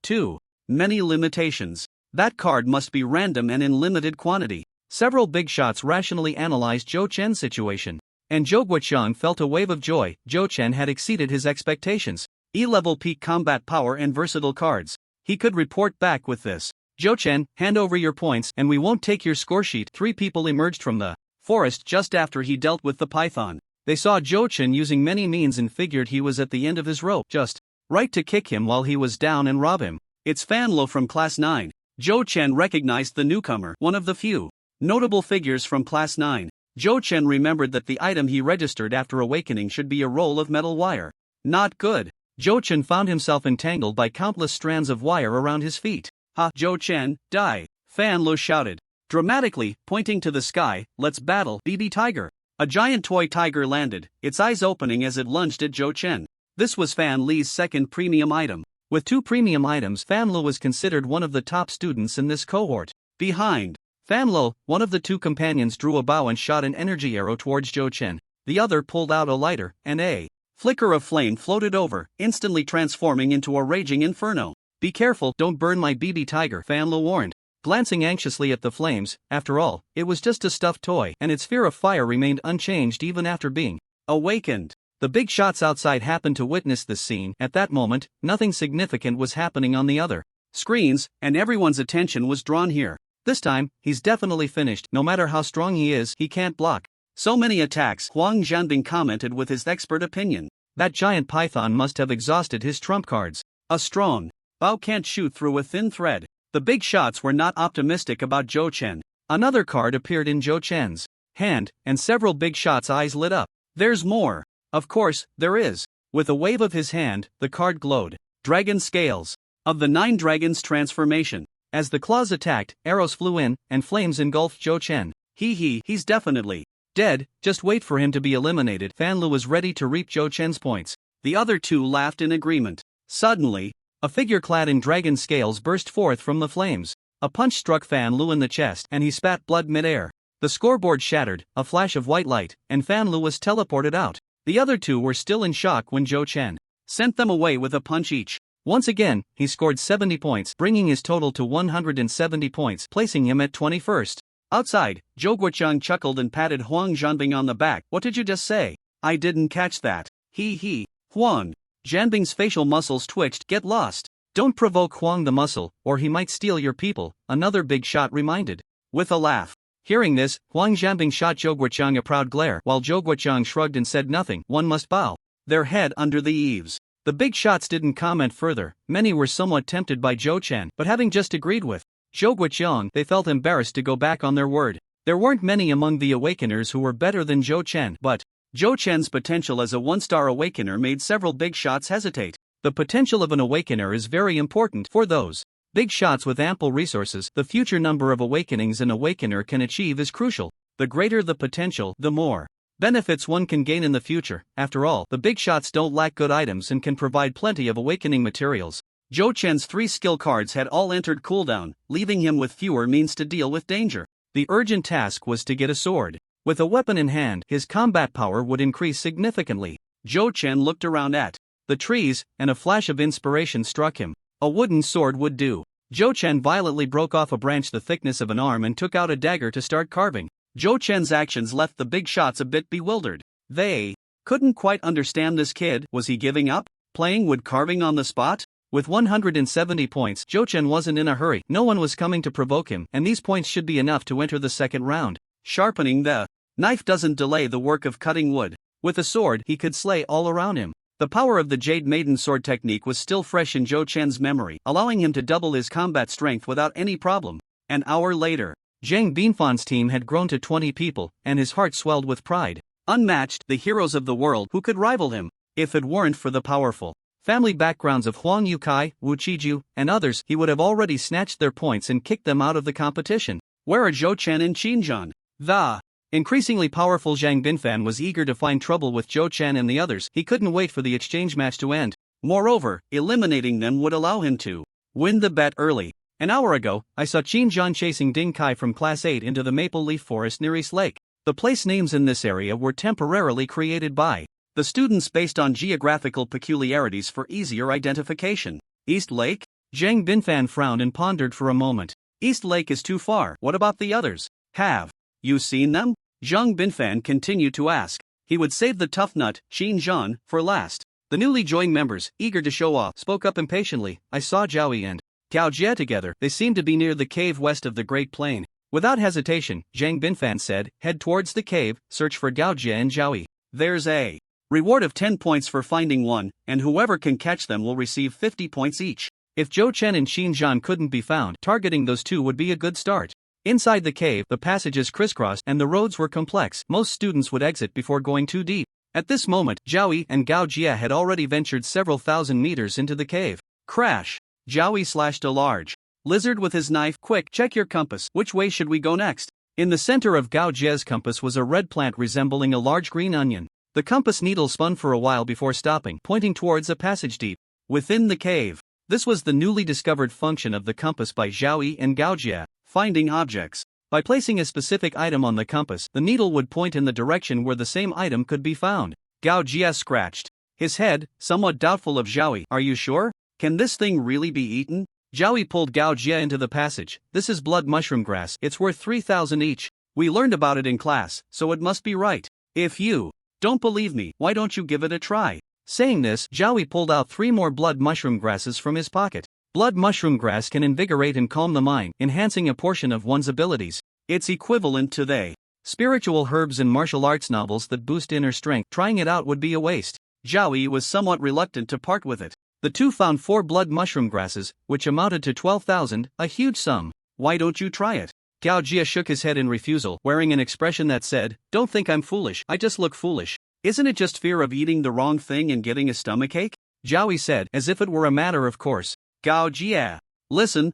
Too many limitations. That card must be random and in limited quantity. Several big shots rationally analyzed Zhou Chen's situation, and Zhou Guoqiang felt a wave of joy. Zhou Chen had exceeded his expectations. E-level peak combat power and versatile cards. He could report back with this. Zhou Chen, hand over your points and we won't take your score sheet. 3 people emerged from the forest just after he dealt with the python. They saw Zhou Chen using many means and figured he was at the end of his rope, just right to kick him while he was down and rob him. It's Fan Lo from Class 9. Zhou Chen recognized the newcomer, one of the few notable figures from Class 9. Zhou Chen remembered that the item he registered after awakening should be a roll of metal wire. Not good. Zhou Chen found himself entangled by countless strands of wire around his feet. Ha! Zhou Chen, die! Fan Lo shouted, dramatically, pointing to the sky. Let's battle, BB Tiger. A giant toy tiger landed, its eyes opening as it lunged at Zhou Chen. This was Fan Li's second premium item. With 2 premium items, Fan Lo was considered one of the top students in this cohort. Behind Fan Lo, one of the 2 companions drew a bow and shot an energy arrow towards Zhou Chen. The other pulled out a lighter, and a flicker of flame floated over, instantly transforming into a raging inferno. Be careful, don't burn my BB Tiger, Fan Lo warned. glancing anxiously at the flames. After all, it was just a stuffed toy, and its fear of fire remained unchanged even after being awakened. The big shots outside happened to witness this scene. At that moment, nothing significant was happening on the other screens, and everyone's attention was drawn here. This time, he's definitely finished. No matter how strong he is, he can't block so many attacks. Huang Yukai commented with his expert opinion. That giant python must have exhausted his trump cards. A strong bow can't shoot through a thin thread. The big shots were not optimistic about Zhou Chen. Another card appeared in Zhou Chen's hand, and several big shots' eyes lit up. There's more. Of course, there is. With a wave of his hand, the card glowed. Dragon Scales. Of the 9 dragons transformation. As the claws attacked, arrows flew in, and flames engulfed Zhou Chen. He's definitely dead, just wait for him to be eliminated. Fan Lu was ready to reap Zhou Chen's points. The other two laughed in agreement. Suddenly, a figure clad in dragon scales burst forth from the flames. A punch struck Fan Lu in the chest, and he spat blood mid-air. The scoreboard shattered, a flash of white light, and Fan Lu was teleported out. The other two were still in shock when Zhou Chen sent them away with a punch each. Once again, he scored 70 points, bringing his total to 170 points, placing him at 21st. Outside, Zhou Guoqiang chuckled and patted Huang Yukai on the back. What did you just say? I didn't catch that. Huang Yukai facial muscles twitched. Get lost. Don't provoke Huang the muscle, or he might steal your people, another big shot reminded. With a laugh. Hearing this, Huang Yukai shot Zhou Guoqiang a proud glare, while Zhou Guoqiang shrugged and said nothing. One must bow their head under the eaves. The big shots didn't comment further. Many were somewhat tempted by Zhou Chen, but having just agreed with Zhou Guoqiang, they felt embarrassed to go back on their word. There weren't many among the Awakeners who were better than Zhou Chen, but Zhou Chen's potential as a one-star Awakener made several big shots hesitate. The potential of an Awakener is very important for those big shots with ample resources. The future number of awakenings an Awakener can achieve is crucial. The greater the potential, the more benefits one can gain in the future. After all, the big shots don't lack good items and can provide plenty of awakening materials. Zhou Chen's 3 skill cards had all entered cooldown, leaving him with fewer means to deal with danger. The urgent task was to get a sword. With a weapon in hand, his combat power would increase significantly. Zhou Chen looked around at the trees, and a flash of inspiration struck him. A wooden sword would do. Zhou Chen violently broke off a branch the thickness of an arm and took out a dagger to start carving. Zhou Chen's actions left the big shots a bit bewildered. They couldn't quite understand this kid. Was he giving up playing wood carving on the spot? With 170 points, Zhou Chen wasn't in a hurry. No one was coming to provoke him, and these points should be enough to enter the second round. Sharpening the knife doesn't delay the work of cutting wood. With a sword, he could slay all around him. The power of the Jade Maiden sword technique was still fresh in Zhou Chen's memory, allowing him to double his combat strength without any problem. An hour later, Confronting Binfan's team had grown to 20 people, and his heart swelled with pride. Unmatched, the heroes of the world, who could rival him? If it weren't for the powerful family backgrounds of Huang Yukai, Wu Qiju, and others, he would have already snatched their points and kicked them out of the competition. Where are Zhou Chen and Xinjiang? The increasingly powerful Confronting Binfan was eager to find trouble with Zhou Chen and the others. He couldn't wait for the exchange match to end. Moreover, eliminating them would allow him to win the bet early. An hour ago, I saw Xinjiang chasing Ding Kai from Class 8 into the Maple Leaf Forest near East Lake. The place names in this area were temporarily created by the students based on geographical peculiarities for easier identification. East Lake? Confronting Binfan frowned and pondered for a moment. East Lake is too far. What about the others? Have you seen them? Confronting Binfan continued to ask. He would save the tough nut, Xinjiang, for last. The newly joined members, eager to show off, spoke up impatiently. I saw Zhao and Gao Jie together. They seemed to be near the cave west of the Great Plain. Without hesitation, Confronting Binfan said, head towards the cave, search for Gao Jie and Zhao. There's a reward of 10 points for finding one, and whoever can catch them will receive 50 points each. If Zhou Chen and Xinjiang couldn't be found, targeting those two would be a good start. Inside the cave, the passages crisscrossed and the roads were complex. Most students would exit before going too deep. At this moment, Zhao and Gao Jie had already ventured several thousand meters into the cave. Crash! Zhao slashed a large lizard with his knife. Quick, check your compass. Which way should we go next? In the center of Gao Jie's compass was a red plant resembling a large green onion. The compass needle spun for a while before stopping, pointing towards a passage deep within the cave. This was the newly discovered function of the compass by Zhao and Gao Jie, finding objects. By placing a specific item on the compass, the needle would point in the direction where the same item could be found. Gao Jie scratched his head, somewhat doubtful of Zhao. Are you sure? Can this thing really be eaten? Zhao Yi pulled Gao Jia into the passage. This is blood mushroom grass, it's worth 3,000 each. We learned about it in class, so it must be right. If you don't believe me, why don't you give it a try? Saying this, Zhao Yi pulled out 3 more blood mushroom grasses from his pocket. Blood mushroom grass can invigorate and calm the mind, enhancing a portion of one's abilities. It's equivalent to the spiritual herbs and martial arts novels that boost inner strength. Trying it out would be a waste. Zhao Yi was somewhat reluctant to part with it. The two found 4 blood mushroom grasses, which amounted to 12,000, a huge sum. Why don't you try it? Gao Jia shook his head in refusal, wearing an expression that said, "Don't think I'm foolish, I just look foolish. Isn't it just fear of eating the wrong thing and getting a stomachache?" Zhao Yi said, as if it were a matter of course. Gao Jia. Listen.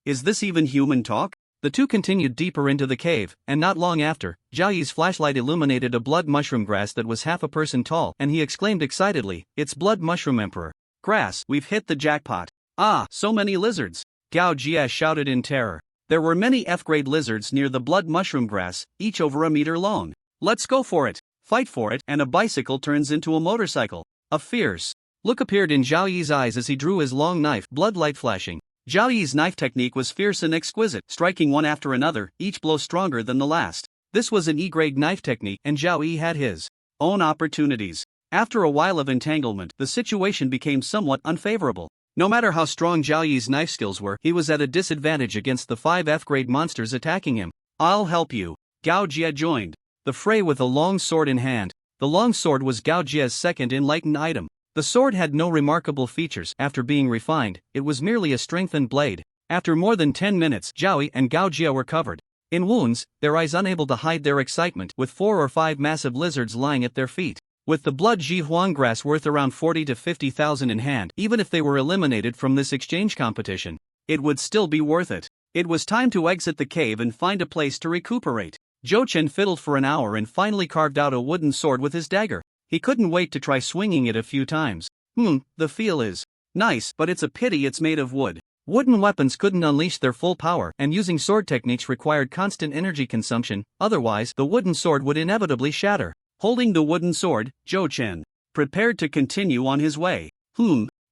Is this even human talk? The two continued deeper into the cave, and not long after, Zhao Yi's flashlight illuminated a blood mushroom grass that was half a person tall, and he exclaimed excitedly, "It's blood mushroom emperor grass, we've hit the jackpot. Ah, so many lizards." Gao Jia shouted in terror. There were many F-grade lizards near the blood mushroom grass, each over a meter long. Let's go for it. Fight for it, and a bicycle turns into a motorcycle. A fierce look appeared in Zhao Yi's eyes as he drew his long knife, blood light flashing. Zhao Yi's knife technique was fierce and exquisite, striking one after another, each blow stronger than the last. This was an E-grade knife technique, and Zhao Yi had his own opportunities. After a while of entanglement, the situation became somewhat unfavorable. No matter how strong Zhao Yi's knife skills were, he was at a disadvantage against the 5 F-grade monsters attacking him. "I'll help you." Gao Jia joined the fray with a long sword in hand. The long sword was Gao Jia's second enlightened item. The sword had no remarkable features. After being refined, it was merely a strengthened blade. After more than 10 minutes, Zhao Yi and Gao Jia were covered in wounds, their eyes unable to hide their excitement, with 4 or 5 massive lizards lying at their feet. With the blood Ji Huang grass worth around 40 to 50,000 in hand, even if they were eliminated from this exchange competition, it would still be worth it. It was time to exit the cave and find a place to recuperate. Zhou Chen fiddled for an hour and finally carved out a wooden sword with his dagger. He couldn't wait to try swinging it a few times. The feel is nice, but it's a pity it's made of wood. Wooden weapons couldn't unleash their full power, and using sword techniques required constant energy consumption, otherwise the wooden sword would inevitably shatter. Holding the wooden sword, Zhou Chen prepared to continue on his way.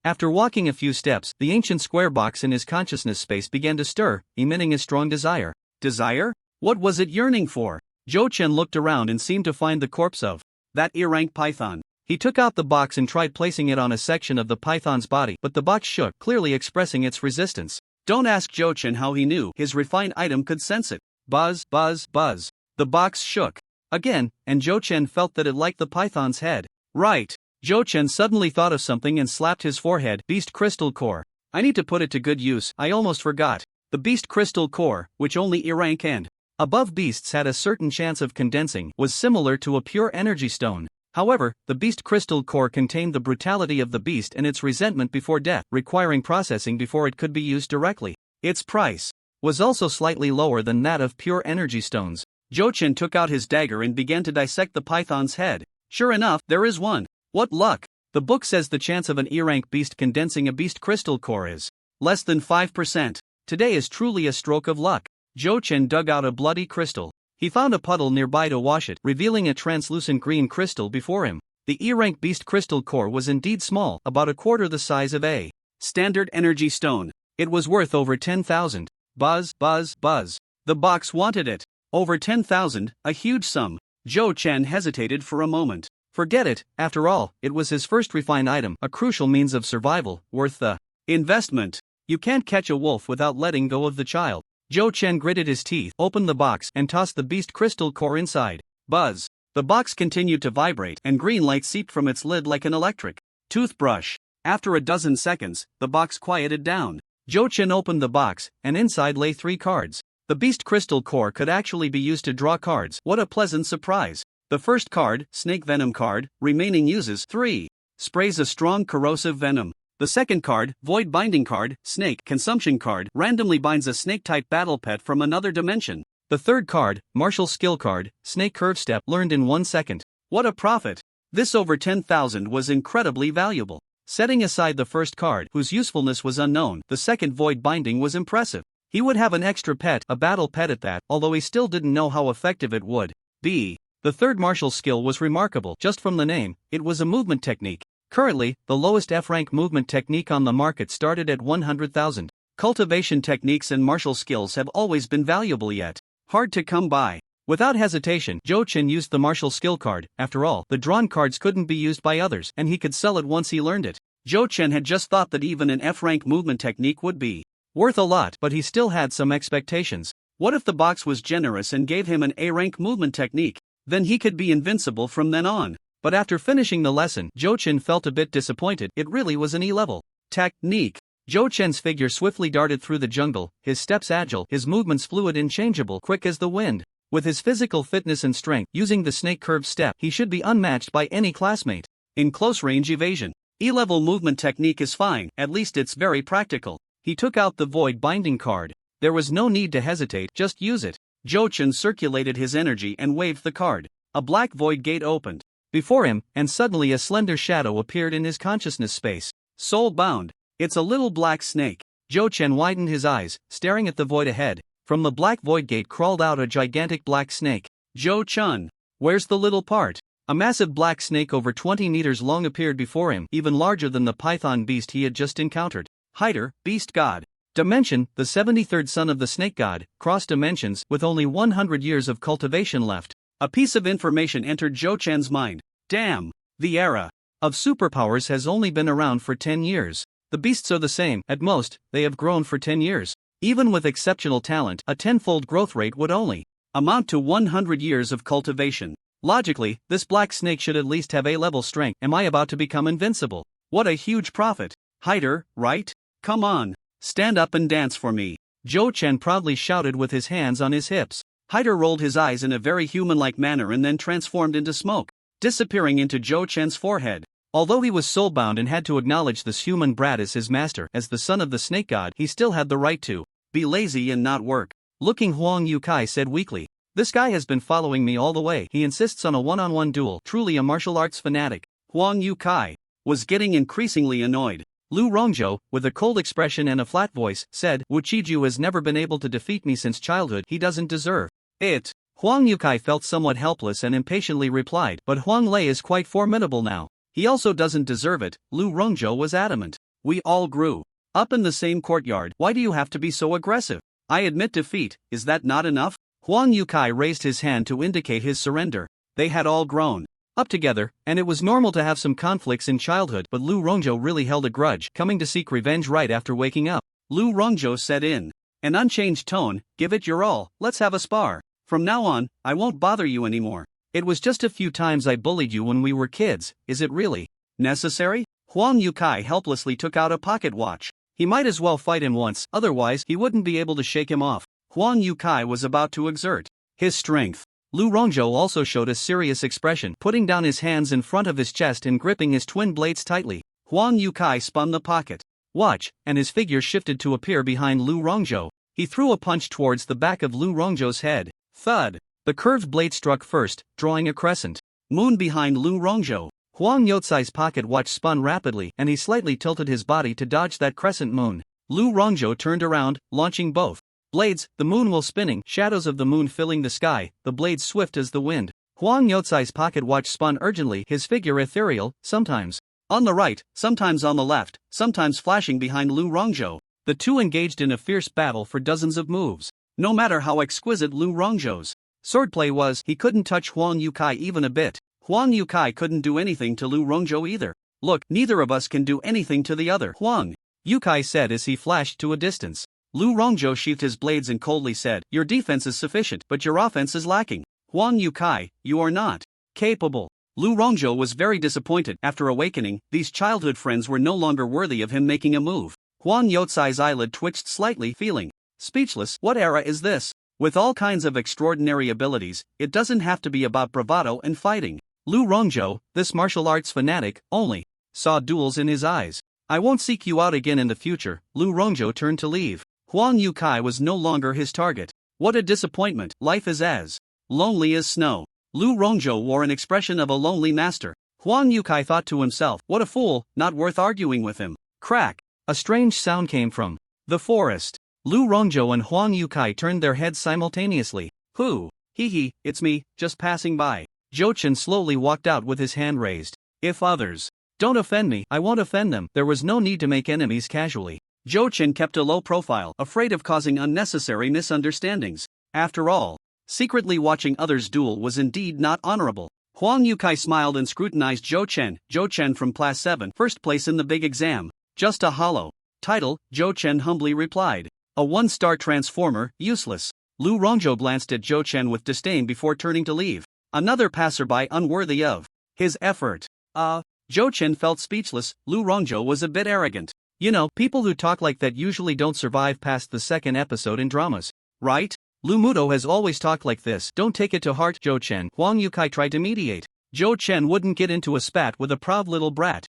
After walking a few steps, the ancient square box in his consciousness space began to stir, emitting a strong desire. Desire? What was it yearning for? Zhou Chen looked around and seemed to find the corpse of that E-rank python. He took out the box and tried placing it on a section of the python's body, but the box shook, clearly expressing its resistance. Don't ask Zhou Chen how he knew. His refined item could sense it. Buzz, buzz, buzz. The box shook again, and Zhou Chen felt that it liked the python's head. Right. Zhou Chen suddenly thought of something and slapped his forehead. Beast Crystal Core. I need to put it to good use. I almost forgot. The Beast Crystal Core, which only E-rank and above beasts had a certain chance of condensing, was similar to a pure energy stone. However, the Beast Crystal Core contained the brutality of the beast and its resentment before death, requiring processing before it could be used directly. Its price was also slightly lower than that of pure energy stones. Zhou Chen took out his dagger and began to dissect the python's head. Sure enough, there is one. What luck! The book says the chance of an E-rank beast condensing a Beast Crystal Core is less than 5%. Today is truly a stroke of luck. Zhou Chen dug out a bloody crystal. He found a puddle nearby to wash it, revealing a translucent green crystal before him. The E-rank Beast Crystal Core was indeed small, about a quarter the size of a standard energy stone. It was worth over 10,000. Buzz, buzz, buzz. The box wanted it. Over 10,000, a huge sum. Zhou Chen hesitated for a moment. Forget it, after all, it was his first refined item, a crucial means of survival, worth the investment. You can't catch a wolf without letting go of the child. Zhou Chen gritted his teeth, opened the box, and tossed the Beast Crystal Core inside. Buzz. The box continued to vibrate, and green light seeped from its lid like an electric toothbrush. After a dozen seconds, the box quieted down. Zhou Chen opened the box, and inside lay 3 cards. The Beast Crystal Core could actually be used to draw cards. What a pleasant surprise. The first card, Snake Venom card, remaining uses 3. Sprays a strong corrosive venom. The second card, Void Binding card, Snake Consumption card, randomly binds a snake-type battle pet from another dimension. The third card, Martial Skill card, Snake Curve Step, learned in 1 second. What a profit! This over 10,000 was incredibly valuable. Setting aside the first card, whose usefulness was unknown, the second Void Binding was impressive. He would have an extra pet, a battle pet at that, although he still didn't know how effective it would be. The third martial skill was remarkable, just from the name. It was a movement technique. Currently, the lowest F-rank movement technique on the market started at 100,000. Cultivation techniques and martial skills have always been valuable yet hard to come by. Without hesitation, Zhou Chen used the martial skill card. After all, the drawn cards couldn't be used by others, and he could sell it once he learned it. Zhou Chen had just thought that even an F-rank movement technique would be worth a lot, but he still had some expectations. What if the box was generous and gave him an A-rank movement technique? Then he could be invincible from then on. But after finishing the lesson, Zhou Chen felt a bit disappointed. It really was an E-level technique. Zhou Chen's figure swiftly darted through the jungle, his steps agile, his movements fluid and changeable, quick as the wind. With his physical fitness and strength, using the snake curve step, he should be unmatched by any classmate. In close-range evasion, E-level movement technique is fine, at least it's very practical. He took out the void binding card. There was no need to hesitate, just use it. Zhou Chen circulated his energy and waved the card. A black void gate opened before him, and suddenly a slender shadow appeared in his consciousness space. Soul-bound. It's a little black snake. Zhou Chen widened his eyes, staring at the void ahead. From the black void gate crawled out a gigantic black snake. Zhou Chen, where's the little part? A massive black snake over 20 meters long appeared before him, even larger than the python beast he had just encountered. Hider, beast god. Dimension, the 73rd son of the snake god, cross dimensions, with only 100 years of cultivation left. A piece of information entered Zhou Chen's mind. Damn, the era of superpowers has only been around for 10 years. The beasts are the same, at most, they have grown for 10 years. Even with exceptional talent, a tenfold growth rate would only amount to 100 years of cultivation. Logically, this black snake should at least have A-level strength. Am I about to become invincible? What a huge profit. Hider, right? Come on, stand up and dance for me. Zhou Chen proudly shouted with his hands on his hips. Hider rolled his eyes in a very human-like manner and then transformed into smoke, disappearing into Zhou Chen's forehead. Although he was soul-bound and had to acknowledge this human brat as his master, as the son of the snake god, he still had the right to be lazy and not work. Looking, Huang Yukai said weakly, "This guy has been following me all the way. He insists on a one-on-one duel, truly a martial arts fanatic." Huang Yukai was getting increasingly annoyed. Lu Rongzhou, with a cold expression and a flat voice, said, "Wu Qiju has never been able to defeat me since childhood. He doesn't deserve it." Huang Yukai felt somewhat helpless and impatiently replied, "But Huang Lei is quite formidable now. He also doesn't deserve it." Lu Rongzhou was adamant. "We all grew up in the same courtyard. Why do you have to be so aggressive? I admit defeat, is that not enough?" Huang Yukai raised his hand to indicate his surrender. They had all grown up together, and it was normal to have some conflicts in childhood, but Lu Rongzhou really held a grudge, coming to seek revenge right after waking up. Lu Rongzhou said in an unchanged tone, "Give it your all, let's have a spar. From now on, I won't bother you anymore. It was just a few times I bullied you when we were kids, is it really necessary?" Huang Yukai helplessly took out a pocket watch. He might as well fight him once, otherwise he wouldn't be able to shake him off. Huang Yukai was about to exert his strength. Lu Rongzhou also showed a serious expression, putting down his hands in front of his chest and gripping his twin blades tightly. Huang Yukai spun the pocket watch, and his figure shifted to appear behind Lu Rongzhou. He threw a punch towards the back of Lu Rongzhou's head. Thud! The curved blade struck first, drawing a crescent moon behind Lu Rongzhou. Huang Yutsai's pocket watch spun rapidly, and he slightly tilted his body to dodge that crescent moon. Lu Rongzhou turned around, launching both blades, the moon while spinning, shadows of the moon filling the sky, the blades swift as the wind. Huang Yutsai's pocket watch spun urgently, his figure ethereal, sometimes on the right, sometimes on the left, sometimes flashing behind Lu Rongzhou. The two engaged in a fierce battle for dozens of moves. No matter how exquisite Lu Rongzhou's swordplay was, he couldn't touch Huang Yukai even a bit. Huang Yukai couldn't do anything to Lu Rongzhou either. "Look, neither of us can do anything to the other," Huang Yukai said as he flashed to a distance. Lu Rongzhou sheathed his blades and coldly said, "Your defense is sufficient, but your offense is lacking. Huang Yukai, you are not capable." Lu Rongzhou was very disappointed. After awakening, these childhood friends were no longer worthy of him making a move. Huang Yutsai's eyelid twitched slightly, feeling speechless. What era is this? With all kinds of extraordinary abilities, it doesn't have to be about bravado and fighting. Lu Rongzhou, this martial arts fanatic, only saw duels in his eyes. "I won't seek you out again in the future." Lu Rongzhou turned to leave. Huang Yukai was no longer his target. What a disappointment. Life is as lonely as snow. Lu Rongzhou wore an expression of a lonely master. Huang Yukai thought to himself, what a fool, not worth arguing with him. Crack! A strange sound came from the forest. Lu Rongzhou and Huang Yukai turned their heads simultaneously. "Who? Hee, it's me, just passing by." Zhou Chen slowly walked out with his hand raised. "If others don't offend me, I won't offend them." There was no need to make enemies casually. Zhou Chen kept a low profile, afraid of causing unnecessary misunderstandings. After all, secretly watching others duel was indeed not honorable. Huang Yukai smiled and scrutinized Zhou Chen from Class 7, first place in the big exam. Just a hollow title, Zhou Chen humbly replied. A one-star transformer, useless. Lu Rongzhou glanced at Zhou Chen with disdain before turning to leave. Another passerby unworthy of his effort. Zhou Chen felt speechless. Lu Rongzhou was a bit arrogant. You know, people who talk like that usually don't survive past the second episode in dramas. Right? Lu Muto has always talked like this. Don't take it to heart, Zhou Chen. Huang Yukai tried to mediate. Zhou Chen wouldn't get into a spat with a proud little brat.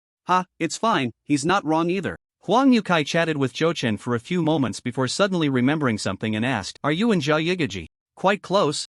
It's fine, he's not wrong either. Huang Yukai chatted with Zhou Chen for a few moments before suddenly remembering something and asked, Are you and Zhao Yigaji quite close?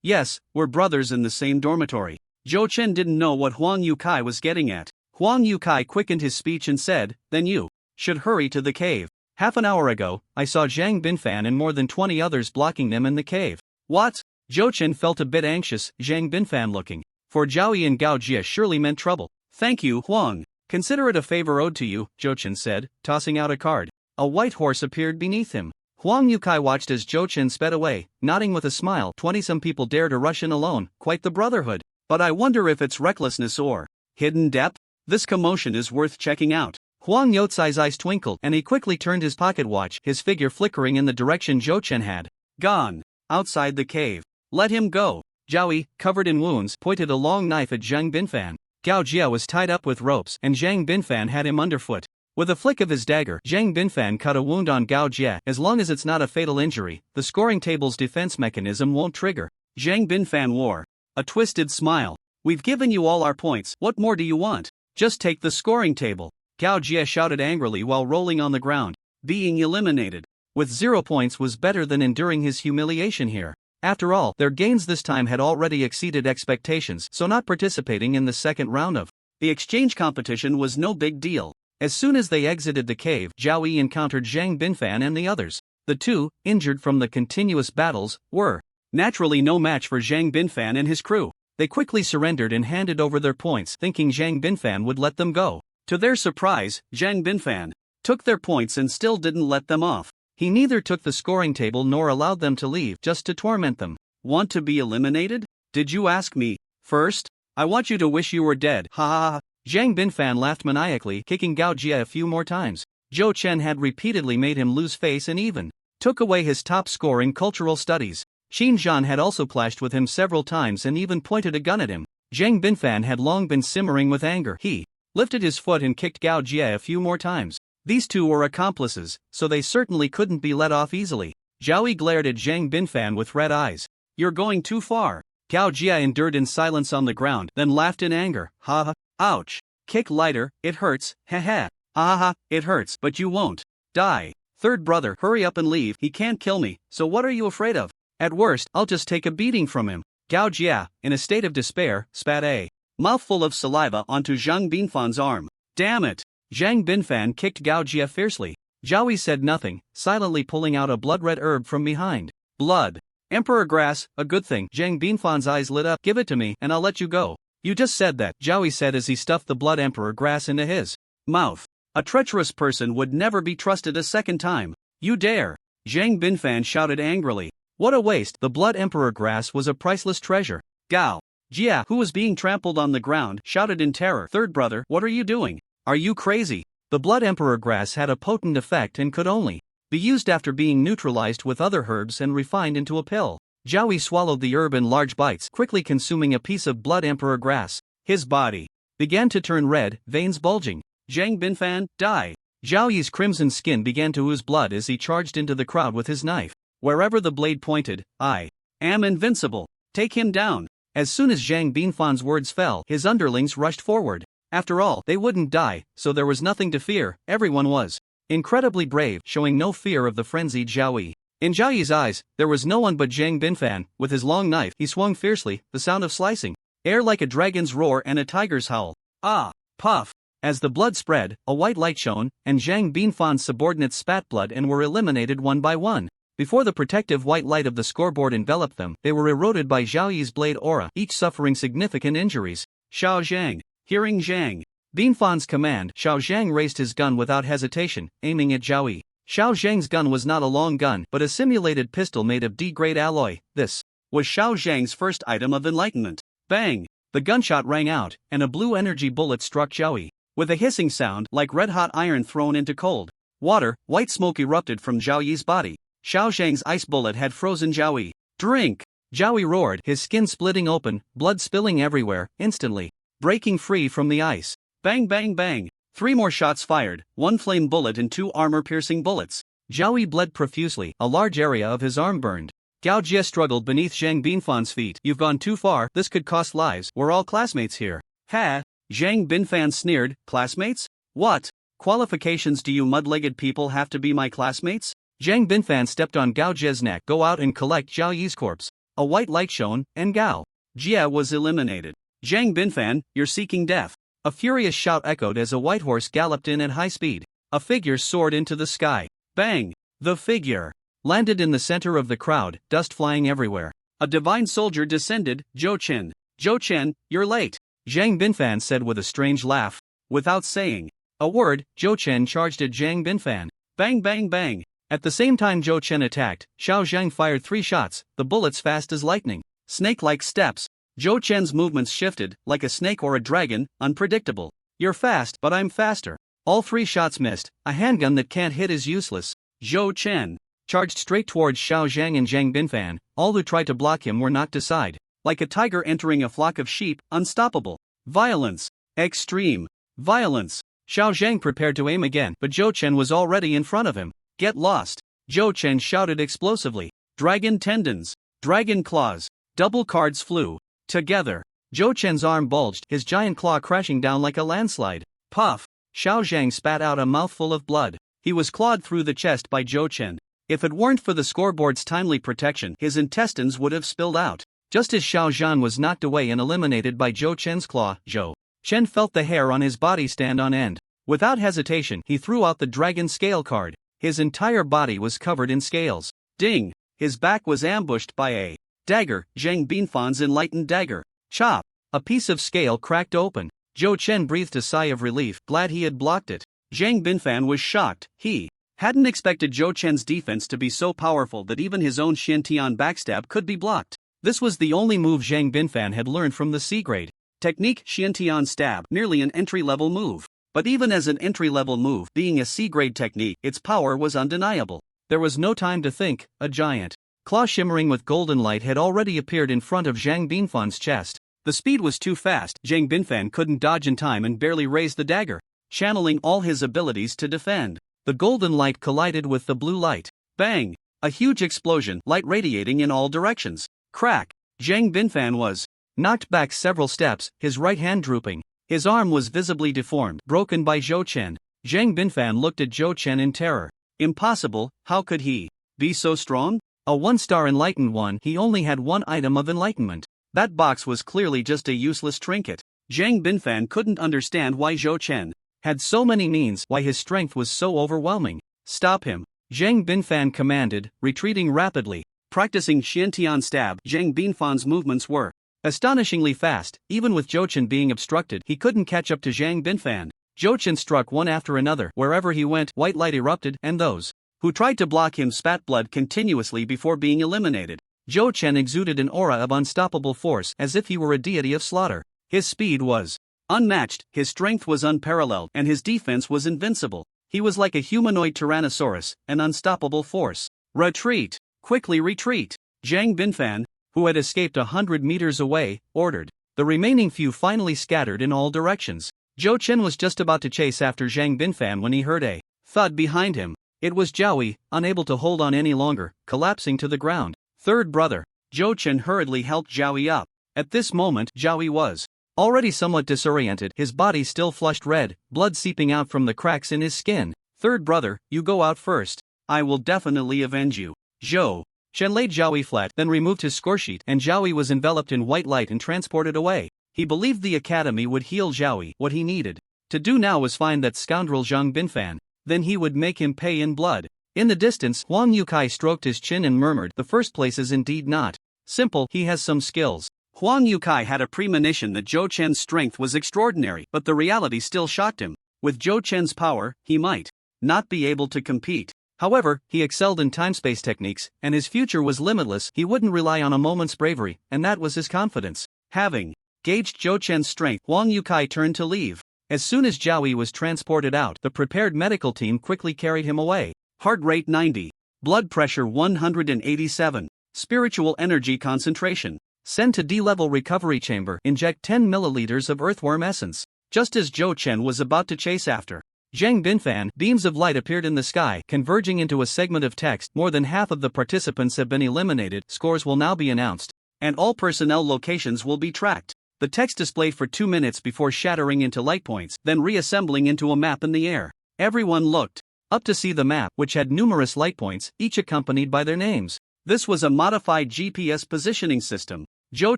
Yes, we're brothers in the same dormitory. Zhou Chen didn't know what Huang Yukai was getting at. Huang Yukai quickened his speech and said, Then you should hurry to the cave. Half an hour ago, I saw Zhang Binfan and more than 20 others blocking them in the cave. What? Zhou Chen felt a bit anxious, Zhang Binfan looking for Zhao Yi and Gao Jie surely meant trouble. Thank you, Huang. Consider it a favor owed to you, Zhou Chen said, tossing out a card. A white horse appeared beneath him. Huang Yukai watched as Zhou Chen sped away, nodding with a smile. 20-some people dare to rush in alone, quite the brotherhood. But I wonder if it's recklessness or hidden depth? This commotion is worth checking out. Huang Youcai's eyes twinkled and he quickly turned his pocket watch, his figure flickering in the direction Zhou Chen had gone. Outside the cave. Let him go. Zhao Yi, covered in wounds, pointed a long knife at Zhang Binfan. Gao Jie was tied up with ropes and Zhang Binfan had him underfoot. With a flick of his dagger, Zhang Binfan cut a wound on Gao Jie. As long as it's not a fatal injury, the scoring table's defense mechanism won't trigger. Zhang Binfan wore a twisted smile. We've given you all our points, what more do you want? Just take the scoring table. Gao Jie shouted angrily while rolling on the ground. Being eliminated with 0 points was better than enduring his humiliation here. After all, their gains this time had already exceeded expectations, so not participating in the second round of the exchange competition was no big deal. As soon as they exited the cave, Zhao Yi encountered Zhang Binfan and the others. The two, injured from the continuous battles, were naturally no match for Zhang Binfan and his crew. They quickly surrendered and handed over their points, thinking Zhang Binfan would let them go. To their surprise, Zhang Binfan took their points and still didn't let them off. He neither took the scoring table nor allowed them to leave just to torment them. Want to be eliminated? Did you ask me first? I want you to wish you were dead. Ha ha ha. Zhang Binfan laughed maniacally, kicking Gao Jie a few more times. Zhou Chen had repeatedly made him lose face and even took away his top score in cultural studies. Xin Zhan had also clashed with him several times and even pointed a gun at him. Zhang Binfan had long been simmering with anger. He lifted his foot and kicked Gao Jie a few more times. These two were accomplices, so they certainly couldn't be let off easily. Zhao Yi glared at Zhang Binfan with red eyes. You're going too far. Gao Jie endured in silence on the ground, then laughed in anger. Ha ha. Ouch. Kick lighter, it hurts. Ha ha. Ha ha, it hurts, but you won't die. Third brother, hurry up and leave. He can't kill me, so what are you afraid of? At worst, I'll just take a beating from him. Gao Jie, in a state of despair, spat a mouthful of saliva onto Zhang Binfan's arm. Damn it. Zhang Binfan kicked Gao Jie fiercely. Zhao Yi said nothing, silently pulling out a blood-red herb from behind. Blood. Emperor grass, a good thing. Zhang Binfan's eyes lit up. Give it to me, and I'll let you go. You just said that, Zhao Yi said as he stuffed the blood emperor grass into his mouth. A treacherous person would never be trusted a second time. You dare. Zhang Binfan shouted angrily. What a waste. The blood emperor grass was a priceless treasure. Gao Jie, who was being trampled on the ground, shouted in terror. Third brother, what are you doing? Are you crazy? The blood emperor grass had a potent effect and could only be used after being neutralized with other herbs and refined into a pill. Zhao Yi swallowed the herb in large bites, quickly consuming a piece of blood emperor grass. His body began to turn red, veins bulging. Zhang Binfan, die. Zhao Yi's crimson skin began to ooze blood as he charged into the crowd with his knife. Wherever the blade pointed, I am invincible. Take him down. As soon as Zhang Binfan's words fell, his underlings rushed forward. After all, they wouldn't die, so there was nothing to fear. Everyone was incredibly brave, showing no fear of the frenzied Zhao Yi. In Zhao Yi's eyes, there was no one but Zhang Binfan. With his long knife, he swung fiercely, the sound of slicing air like a dragon's roar and a tiger's howl. Ah! Puff! As the blood spread, a white light shone, and Zhang Binfan's subordinates spat blood and were eliminated one by one. Before the protective white light of the scoreboard enveloped them, they were eroded by Zhao Yi's blade aura, each suffering significant injuries. Xiao Zhang. Hearing Zhang Binfan's command, Xiao Zhang raised his gun without hesitation, aiming at Zhao Yi. Xiao Zhang's gun was not a long gun but a simulated pistol made of D-grade alloy. This was Xiao Zhang's first item of enlightenment. Bang! The gunshot rang out, and a blue energy bullet struck Zhao Yi. With a hissing sound like red-hot iron thrown into cold water, white smoke erupted from Zhao Yi's body. Xiao Zhang's ice bullet had frozen Zhao Yi. Drink! Zhao Yi roared, his skin splitting open, blood spilling everywhere, instantly breaking free from the ice. Bang bang bang! 3 more shots fired, 1 flame bullet and 2 armor-piercing bullets. Zhao Yi bled profusely, a large area of his arm burned. Gao Jie struggled beneath Zhang Binfan's feet. You've gone too far, this could cost lives, we're all classmates here. Ha! Zhang Binfan sneered, classmates? What qualifications do you mud-legged people have to be my classmates? Zhang Binfan stepped on Gao Jie's neck. Go out and collect Zhao Yi's corpse. A white light shone, and Gao Jie was eliminated. Zhang Binfan, you're seeking death. A furious shout echoed as a white horse galloped in at high speed. A figure soared into the sky. Bang! The figure landed in the center of the crowd, dust flying everywhere. A divine soldier descended, Zhou Chen. Zhou Chen, you're late, Zhang Binfan said with a strange laugh. Without saying a word, Zhou Chen charged at Zhang Binfan. Bang bang bang! At the same time Zhou Chen attacked, Xiao Zhang fired 3 shots, the bullets fast as lightning. Snake-like steps. Zhou Chen's movements shifted, like a snake or a dragon, unpredictable. You're fast, but I'm faster. All 3 shots missed. A handgun that can't hit is useless. Zhou Chen charged straight towards Xiao Zhang and Zhang Binfan. All who tried to block him were knocked aside. Like a tiger entering a flock of sheep, unstoppable. Violence. Extreme violence. Xiao Zhang prepared to aim again, but Zhou Chen was already in front of him. Get lost! Zhou Chen shouted explosively. Dragon tendons. Dragon claws. Double cards flew together. Zhou Chen's arm bulged, his giant claw crashing down like a landslide. Puff! Xiao Zhang spat out a mouthful of blood. He was clawed through the chest by Zhou Chen. If it weren't for the scoreboard's timely protection, his intestines would have spilled out. Just as Xiao Zhang was knocked away and eliminated by Zhou Chen's claw, Zhou Chen felt the hair on his body stand on end. Without hesitation, he threw out the dragon scale card. His entire body was covered in scales. Ding! His back was ambushed by a dagger, Zhang Binfan's enlightened dagger. Chop! A piece of scale cracked open. Zhou Chen breathed a sigh of relief, glad he had blocked it. Zhang Binfan was shocked. He hadn't expected Zhou Chen's defense to be so powerful that even his own Xiantian backstab could be blocked. This was the only move Zhang Binfan had learned from the C-grade technique Xiantian stab, nearly an entry-level move. But even as an entry-level move, being a C-grade technique, its power was undeniable. There was no time to think. A giant claw shimmering with golden light had already appeared in front of Zhang Binfan's chest. The speed was too fast, Zhang Binfan couldn't dodge in time and barely raised the dagger, channeling all his abilities to defend. The golden light collided with the blue light. Bang! A huge explosion, light radiating in all directions. Crack! Zhang Binfan was knocked back several steps, his right hand drooping. His arm was visibly deformed, broken by Zhou Chen. Zhang Binfan looked at Zhou Chen in terror. Impossible, how could he be so strong? A 1-star enlightened one, he only had 1 item of enlightenment. That box was clearly just a useless trinket. Zhang Binfan couldn't understand why Zhou Chen had so many means, why his strength was so overwhelming. Stop him! Zhang Binfan commanded, retreating rapidly. Practicing Xiantian stab, Zhang Binfan's movements were astonishingly fast. Even with Zhou Chen being obstructed, he couldn't catch up to Zhang Binfan. Zhou Chen struck one after another. Wherever he went, white light erupted, and those who tried to block him spat blood continuously before being eliminated. Zhou Chen exuded an aura of unstoppable force, as if he were a deity of slaughter. His speed was unmatched, his strength was unparalleled, and his defense was invincible. He was like a humanoid tyrannosaurus, an unstoppable force. Retreat! Quickly retreat! Zhang Binfan, who had escaped 100 meters away, ordered. The remaining few finally scattered in all directions. Zhou Chen was just about to chase after Zhang Binfan when he heard a thud behind him. It was Zhao Yi, unable to hold on any longer, collapsing to the ground. Third brother. Zhou Chen hurriedly helped Zhao Yi up. At this moment, Zhao Yi was already somewhat disoriented, his body still flushed red, blood seeping out from the cracks in his skin. Third brother, you go out first. I will definitely avenge you. Zhou Chen laid Zhao Yi flat, then removed his scoresheet, and Zhao Yi was enveloped in white light and transported away. He believed the academy would heal Zhao Yi. What he needed to do now was find that scoundrel Zhang Binfan. Then he would make him pay in blood. In the distance, Huang Yukai stroked his chin and murmured, the first place is indeed not simple, he has some skills. Huang Yukai had a premonition that Zhou Chen's strength was extraordinary, but the reality still shocked him. With Zhou Chen's power, he might not be able to compete. However, he excelled in time-space techniques, and his future was limitless. He wouldn't rely on a moment's bravery, and that was his confidence. Having gauged Zhou Chen's strength, Huang Yukai turned to leave. As soon as Zhao Yi was transported out, the prepared medical team quickly carried him away. Heart rate 90. Blood pressure 187. Spiritual energy concentration. Send to D-level recovery chamber. Inject 10 milliliters of earthworm essence. Just as Zhou Chen was about to chase after Zhang Binfan, beams of light appeared in the sky, converging into a segment of text. More than half of the participants have been eliminated. Scores will now be announced, and all personnel locations will be tracked. The text displayed for 2 minutes before shattering into light points, then reassembling into a map in the air. Everyone looked up to see the map, which had numerous light points, each accompanied by their names. This was a modified GPS positioning system. Zhou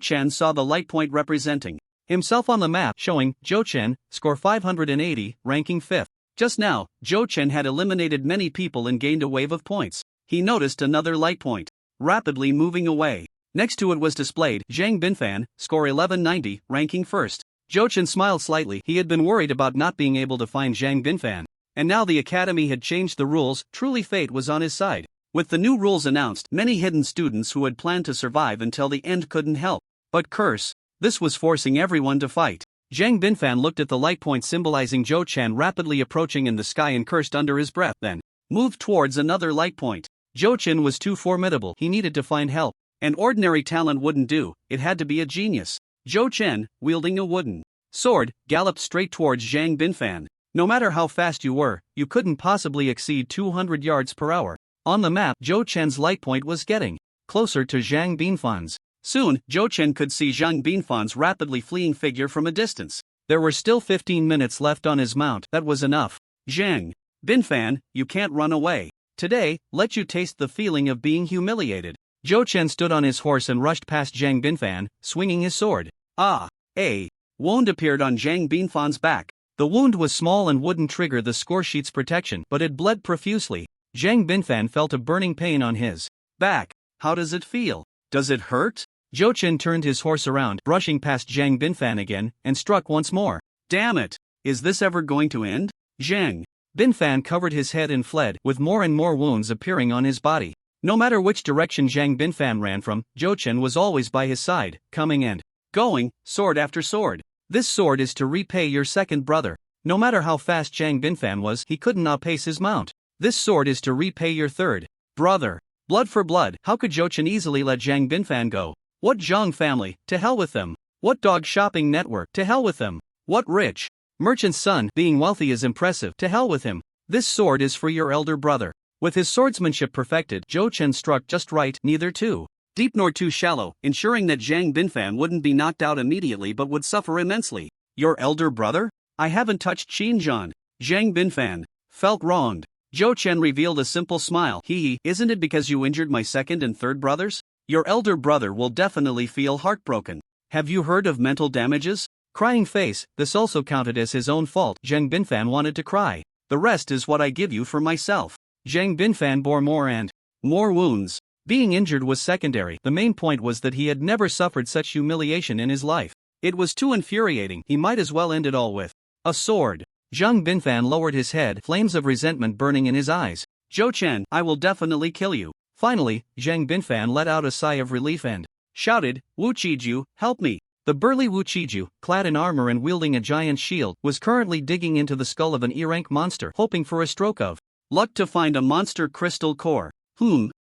Chen saw the light point representing himself on the map, showing Zhou Chen, score 580, ranking 5th. Just now, Zhou Chen had eliminated many people and gained a wave of points. He noticed another light point rapidly moving away. Next to it was displayed Zhang Binfan, score 1190, ranking 1st. Zhou Chen smiled slightly. He had been worried about not being able to find Zhang Binfan, and now the academy had changed the rules. Truly, fate was on his side. With the new rules announced, many hidden students who had planned to survive until the end couldn't help but curse. This was forcing everyone to fight. Zhang Binfan looked at the light point symbolizing Zhou Chen rapidly approaching in the sky and cursed under his breath, then moved towards another light point. Zhou Chen was too formidable. He needed to find help. An ordinary talent wouldn't do, it had to be a genius. Zhou Chen, wielding a wooden sword, galloped straight towards Zhang Binfan. No matter how fast you were, you couldn't possibly exceed 200 yards per hour. On the map, Zhou Chen's light point was getting closer to Zhang Binfan's. Soon, Zhou Chen could see Zhang Binfan's rapidly fleeing figure from a distance. There were still 15 minutes left on his mount. That was enough. Zhang Binfan, you can't run away. Today, let you taste the feeling of being humiliated. Zhou Chen stood on his horse and rushed past Zhang Binfan, swinging his sword. A wound appeared on Zhang Binfan's back. The wound was small and wouldn't trigger the score sheet's protection, but it bled profusely. Zhang Binfan felt a burning pain on his back. How does it feel? Does it hurt? Zhou Chen turned his horse around, brushing past Zhang Binfan again, and struck once more. Damn it! Is this ever going to end? Zhang Binfan covered his head and fled, with more and more wounds appearing on his body. No matter which direction Zhang Binfan ran from, Zhou Chen was always by his side, coming and going, sword after sword. This sword is to repay your second brother. No matter how fast Zhang Binfan was, he couldn't outpace his mount. This sword is to repay your third brother. Blood for blood. How could Zhou Chen easily let Zhang Binfan go? What Zhang family? To hell with them. What dog shopping network? To hell with them. What rich merchant's son? Being wealthy is impressive. To hell with him. This sword is for your elder brother. With his swordsmanship perfected, Zhou Chen struck just right, neither too deep nor too shallow, ensuring that Zhang Binfan wouldn't be knocked out immediately but would suffer immensely. Your elder brother? I haven't touched Xinjiang. Zhang Binfan felt wronged. Zhou Chen revealed a simple smile. Isn't it because you injured my second and third brothers? Your elder brother will definitely feel heartbroken. Have you heard of mental damages? Crying face. This also counted as his own fault. Zhang Binfan wanted to cry. The rest is what I give you for myself. Zhang Binfan bore more and more wounds. Being injured was secondary. The main point was that he had never suffered such humiliation in his life. It was too infuriating. He might as well end it all with a sword. Zhang Binfan lowered his head, flames of resentment burning in his eyes. Zhou Chen, I will definitely kill you. Finally, Zhang Binfan let out a sigh of relief and shouted, Wu Qiju, help me. The burly Wu Qiju, clad in armor and wielding a giant shield, was currently digging into the skull of an E-rank monster, hoping for a stroke of luck to find a monster crystal core.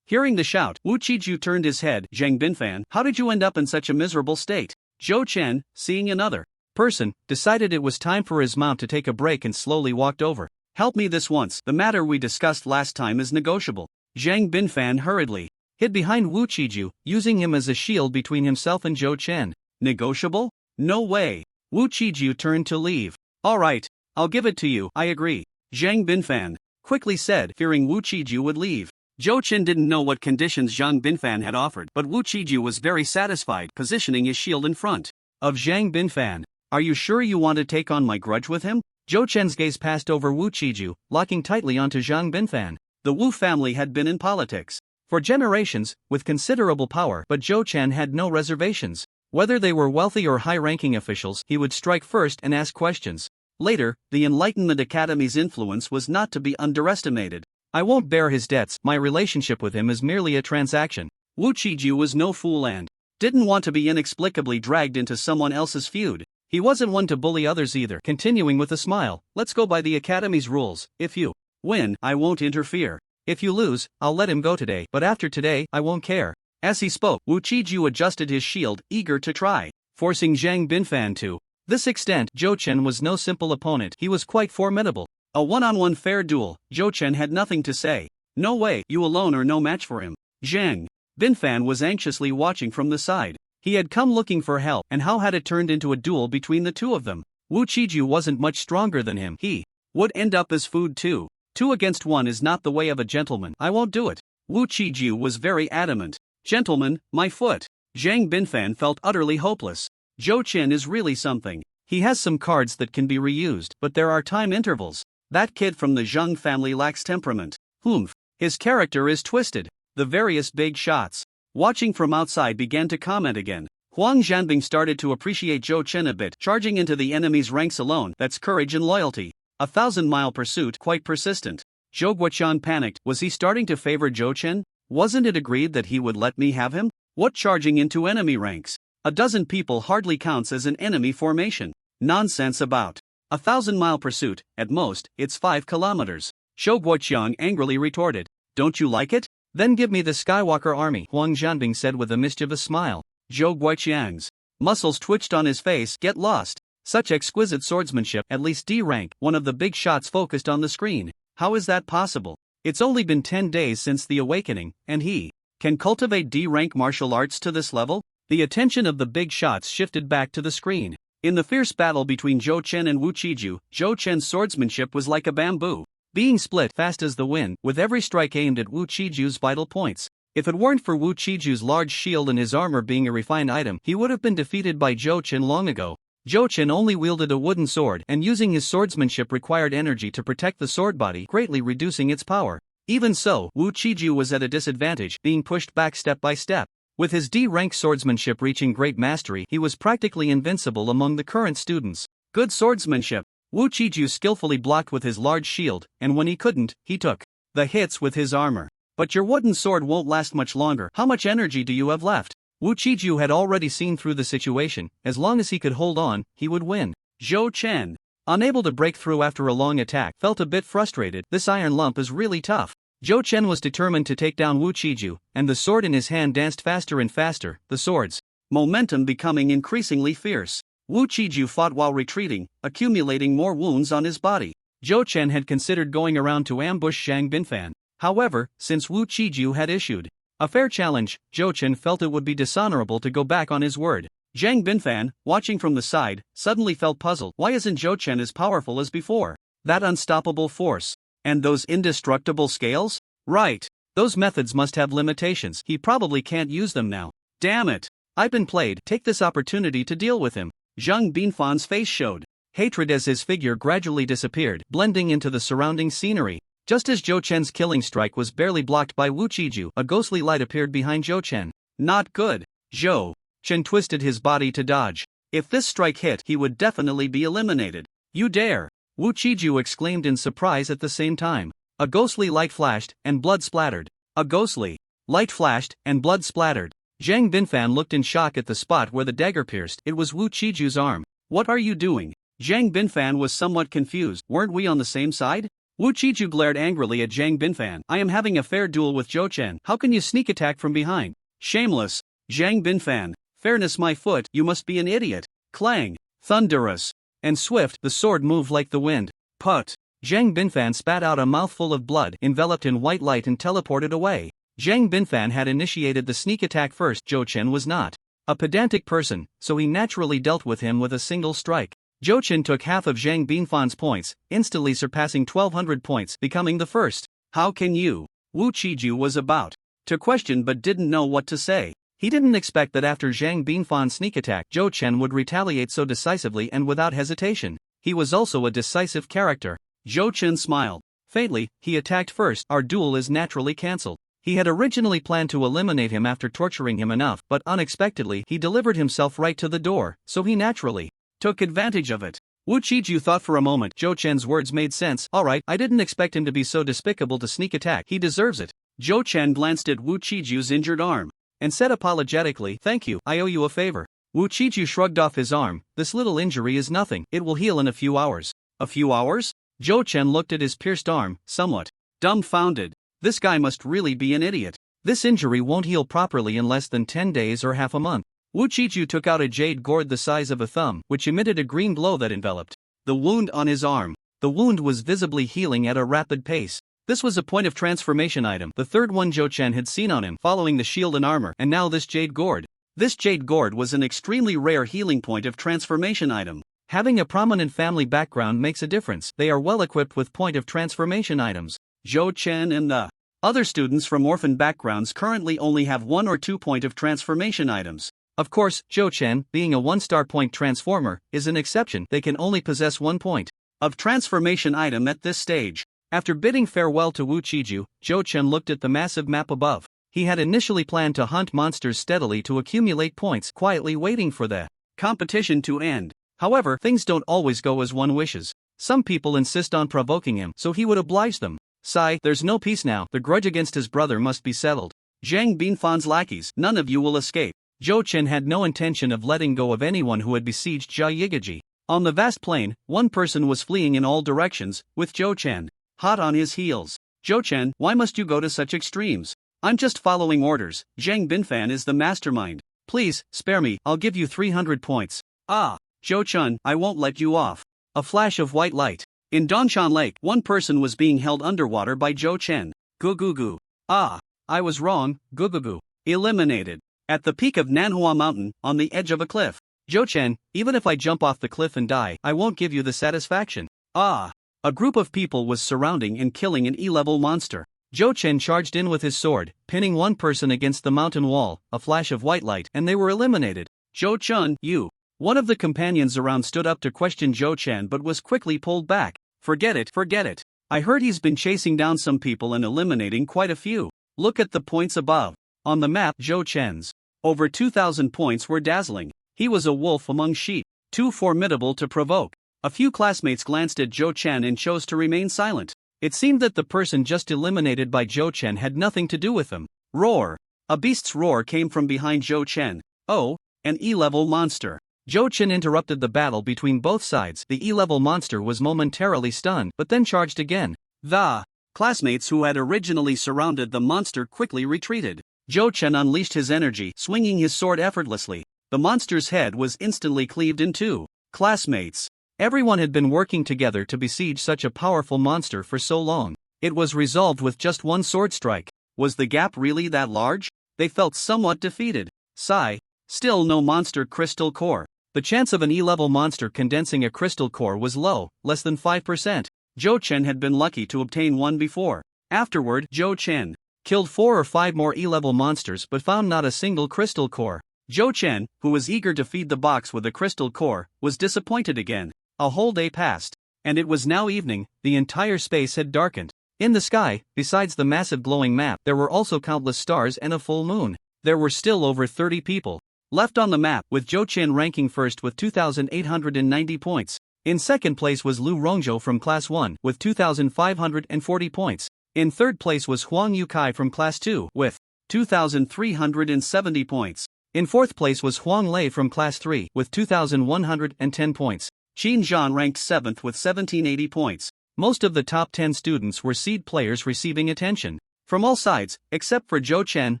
Hearing the shout, Wu Qiju turned his head. Zhang Binfan, how did you end up in such a miserable state? Zhou Chen, seeing another person, decided it was time for his mount to take a break and slowly walked over. Help me this once. The matter we discussed last time is negotiable. Zhang Binfan hurriedly hid behind Wu Qiju, using him as a shield between himself and Zhou Chen. Negotiable? No way. Wu Qiju turned to leave. Alright, I'll give it to you. I agree. Zhang Binfan quickly said, fearing Wu Qiju would leave. Zhou Chen didn't know what conditions Zhang Binfan had offered, but Wu Qiju was very satisfied, positioning his shield in front of Zhang Binfan. Are you sure you want to take on my grudge with him? Zhou Chen's gaze passed over Wu Qiju, locking tightly onto Zhang Binfan. The Wu family had been in politics for generations, with considerable power, but Zhou Chen had no reservations. Whether they were wealthy or high-ranking officials, he would strike first and ask questions. Later, the Enlightenment Academy's influence was not to be underestimated. I won't bear his debts, my relationship with him is merely a transaction. Wu Qiju was no fool and didn't want to be inexplicably dragged into someone else's feud. He wasn't one to bully others either. Continuing with a smile, let's go by the Academy's rules. If you win, I won't interfere. If you lose, I'll let him go today, but after today, I won't care. As he spoke, Wu Qiju adjusted his shield, eager to try, forcing Zhang Binfan to this extent. Zhou Chen was no simple opponent, he was quite formidable. A one-on-one fair duel, Zhou Chen had nothing to say. No way, you alone are no match for him. Zhang Binfan was anxiously watching from the side. He had come looking for help, and how had it turned into a duel between the two of them? Wu Qiju wasn't much stronger than him. He would end up as food too. 2 against 1 is not the way of a gentleman. I won't do it. Wu Qiju was very adamant. Gentlemen, my foot. Zhang Binfan felt utterly hopeless. Zhou Chen is really something. He has some cards that can be reused, but there are time intervals. That kid from the Zhang family lacks temperament. Humph. His character is twisted. The various big shots. Watching from outside began to comment again. Huang Zhanbing started to appreciate Zhou Chen a bit. Charging into the enemy's ranks alone, that's courage and loyalty. 1,000-mile pursuit, quite persistent. Zhou Guoqian panicked. Was he starting to favor Zhou Chen? Wasn't it agreed that he would let me have him? What charging into enemy ranks? A dozen people hardly counts as an enemy formation. Nonsense about 1,000-mile pursuit, at most, it's 5 kilometers. Zhou Guoqian angrily retorted. Don't you like it? Then give me the Skywalker army, Huang Zhanbing said with a mischievous smile. Zhou Guoqian's muscles twitched on his face. Get lost. Such exquisite swordsmanship, at least D rank. One of the big shots focused on the screen. How is that possible? It's only been 10 days since the awakening, and he can cultivate D rank martial arts to this level? The attention of the big shots shifted back to the screen. In the fierce battle between Zhou Chen and Wu Qiju, Zhou Chen's swordsmanship was like a bamboo, being split fast as the wind, with every strike aimed at Wu Qiju's vital points. If it weren't for Wu Qiju's large shield and his armor being a refined item, he would have been defeated by Zhou Chen long ago. Zhou Chen only wielded a wooden sword, and using his swordsmanship required energy to protect the sword body, greatly reducing its power. Even so, Wu Qiju was at a disadvantage, being pushed back step by step. With his D-rank swordsmanship reaching great mastery, he was practically invincible among the current students. Good swordsmanship. Wu Qiju skillfully blocked with his large shield, and when he couldn't, he took the hits with his armor. But your wooden sword won't last much longer. How much energy do you have left? Wu Qiju had already seen through the situation. As long as he could hold on, he would win. Zhou Chen, unable to break through after a long attack, felt a bit frustrated. This iron lump is really tough. Zhou Chen was determined to take down Wu Qiju, and the sword in his hand danced faster and faster, the sword's momentum becoming increasingly fierce. Wu Qiju fought while retreating, accumulating more wounds on his body. Zhou Chen had considered going around to ambush Zhang Binfan. However, since Wu Qiju had issued a fair challenge, Zhou Chen felt it would be dishonorable to go back on his word. Zhang Binfan, watching from the side, suddenly felt puzzled. Why isn't Zhou Chen as powerful as before? That unstoppable force. And those indestructible scales? Right. Those methods must have limitations. He probably can't use them now. Damn it. I've been played. Take this opportunity to deal with him. Zhang Binfan's face showed hatred as his figure gradually disappeared, blending into the surrounding scenery. Just as Zhou Chen's killing strike was barely blocked by Wu Qiju, a ghostly light appeared behind Zhou Chen. Not good. Zhou Chen twisted his body to dodge. If this strike hit, he would definitely be eliminated. You dare! Wu Qiju exclaimed in surprise at the same time. A ghostly light flashed, and blood splattered. A ghostly light flashed, and blood splattered. Zhang Binfan looked in shock at the spot where the dagger pierced. It was Wu Qiju's arm. What are you doing? Zhang Binfan was somewhat confused. Weren't we on the same side? Wu Qiju glared angrily at Zhang Binfan. I am having a fair duel with Zhou Chen. How can you sneak attack from behind? Shameless. Zhang Binfan. Fairness my foot, you must be an idiot. Clang. Thunderous. And swift, the sword moved like the wind. Put. Zhang Binfan spat out a mouthful of blood, enveloped in white light and teleported away. Zhang Binfan had initiated the sneak attack first. Zhou Chen was not a pedantic person, so he naturally dealt with him with a single strike. Zhou Chen took half of Zhang Binfan's points, instantly surpassing 1,200 points, becoming the first. How can you? Wu Qiju was about to question but didn't know what to say. He didn't expect that after Zhang Binfan's sneak attack, Zhou Chen would retaliate so decisively and without hesitation. He was also a decisive character. Zhou Chen smiled. Faintly, he attacked first. Our duel is naturally cancelled. He had originally planned to eliminate him after torturing him enough, but unexpectedly he delivered himself right to the door, so he naturally took advantage of it. Wu Qiju thought for a moment. Zhou Chen's words made sense. Alright, I didn't expect him to be so despicable to sneak attack. He deserves it. Zhou Chen glanced at Wu Qiju's injured arm and said apologetically, "Thank you, I owe you a favor." Wu Qiju shrugged off his arm. "This little injury is nothing, it will heal in a few hours." A few hours? Zhou Chen looked at his pierced arm, somewhat dumbfounded. This guy must really be an idiot. This injury won't heal properly in less than 10 days or half a month. Wu Qiju took out a jade gourd the size of a thumb, which emitted a green glow that enveloped the wound on his arm. The wound was visibly healing at a rapid pace. This was a point of transformation item, the third one Zhou Chen had seen on him, following the shield and armor, and now this jade gourd. This jade gourd was an extremely rare healing point of transformation item. Having a prominent family background makes a difference. They are well equipped with point of transformation items. Zhou Chen and the other students from orphan backgrounds currently only have 1 or 2 point of transformation items. Of course, Zhou Chen, being a 1-star point transformer, is an exception. They can only possess 1 point of transformation item at this stage. After bidding farewell to Wu Qiju, Zhou Chen looked at the massive map above. He had initially planned to hunt monsters steadily to accumulate points, quietly waiting for the competition to end. However, things don't always go as one wishes. Some people insist on provoking him, so he would oblige them. Sigh, there's no peace now. The grudge against his brother must be settled. Zhang Binfan's lackeys, none of you will escape. Zhou Chen had no intention of letting go of anyone who had besieged Jia Yigaji. On the vast plain, one person was fleeing in all directions, with Zhou Chen hot on his heels. Zhou Chen, why must you go to such extremes? I'm just following orders. Zhang Binfan is the mastermind. Please, spare me, I'll give you 300 points. Ah, Zhou Chen, I won't let you off. A flash of white light. In Dongshan Lake, one person was being held underwater by Zhou Chen. Gugugu. Ah, I was wrong, Gugugu. Eliminated. At the peak of Manhwa Mountain, on the edge of a cliff. Zhou Chen, even if I jump off the cliff and die, I won't give you the satisfaction. Ah. A group of people was surrounding and killing an E-level monster. Zhou Chen charged in with his sword, pinning one person against the mountain wall, a flash of white light, and they were eliminated. Xiang Yu. One of the companions around stood up to question Zhou Chen but was quickly pulled back. Forget it. I heard he's been chasing down some people and eliminating quite a few. Look at the points above. On the map, Zhou Chen's over 2,000 points were dazzling. He was a wolf among sheep, too formidable to provoke. A few classmates glanced at Zhou Chen and chose to remain silent. It seemed that the person just eliminated by Zhou Chen had nothing to do with them. Roar. A beast's roar came from behind Zhou Chen. Oh, an E-level monster. Zhou Chen interrupted the battle between both sides. The E-level monster was momentarily stunned, but then charged again. The classmates who had originally surrounded the monster quickly retreated. Zhou Chen unleashed his energy, swinging his sword effortlessly. The monster's head was instantly cleaved in two. Classmates. Everyone had been working together to besiege such a powerful monster for so long. It was resolved with just one sword strike. Was the gap really that large? They felt somewhat defeated. Sigh. Still no monster crystal core. The chance of an E-level monster condensing a crystal core was low, less than 5%. Zhou Chen had been lucky to obtain one before. Afterward, Zhou Chen killed 4 or 5 more E-level monsters but found not a single crystal core. Zhou Chen, who was eager to feed the box with a crystal core, was disappointed again. A whole day passed, and it was now evening. The entire space had darkened. In the sky, besides the massive glowing map, there were also countless stars and a full moon. There were still over 30 people left on the map, with Zhou Chen ranking first with 2,890 points. In second place was Lu Rongzhou from Class 1 with 2,540 points. In third place was Huang Yukai from Class 2 with 2,370 points. In fourth place was Huang Lei from Class 3 with 2,110 points. Qin Zhan ranked 7th with 1,780 points. Most of the top 10 students were seed players receiving attention from all sides, except for Zhou Chen,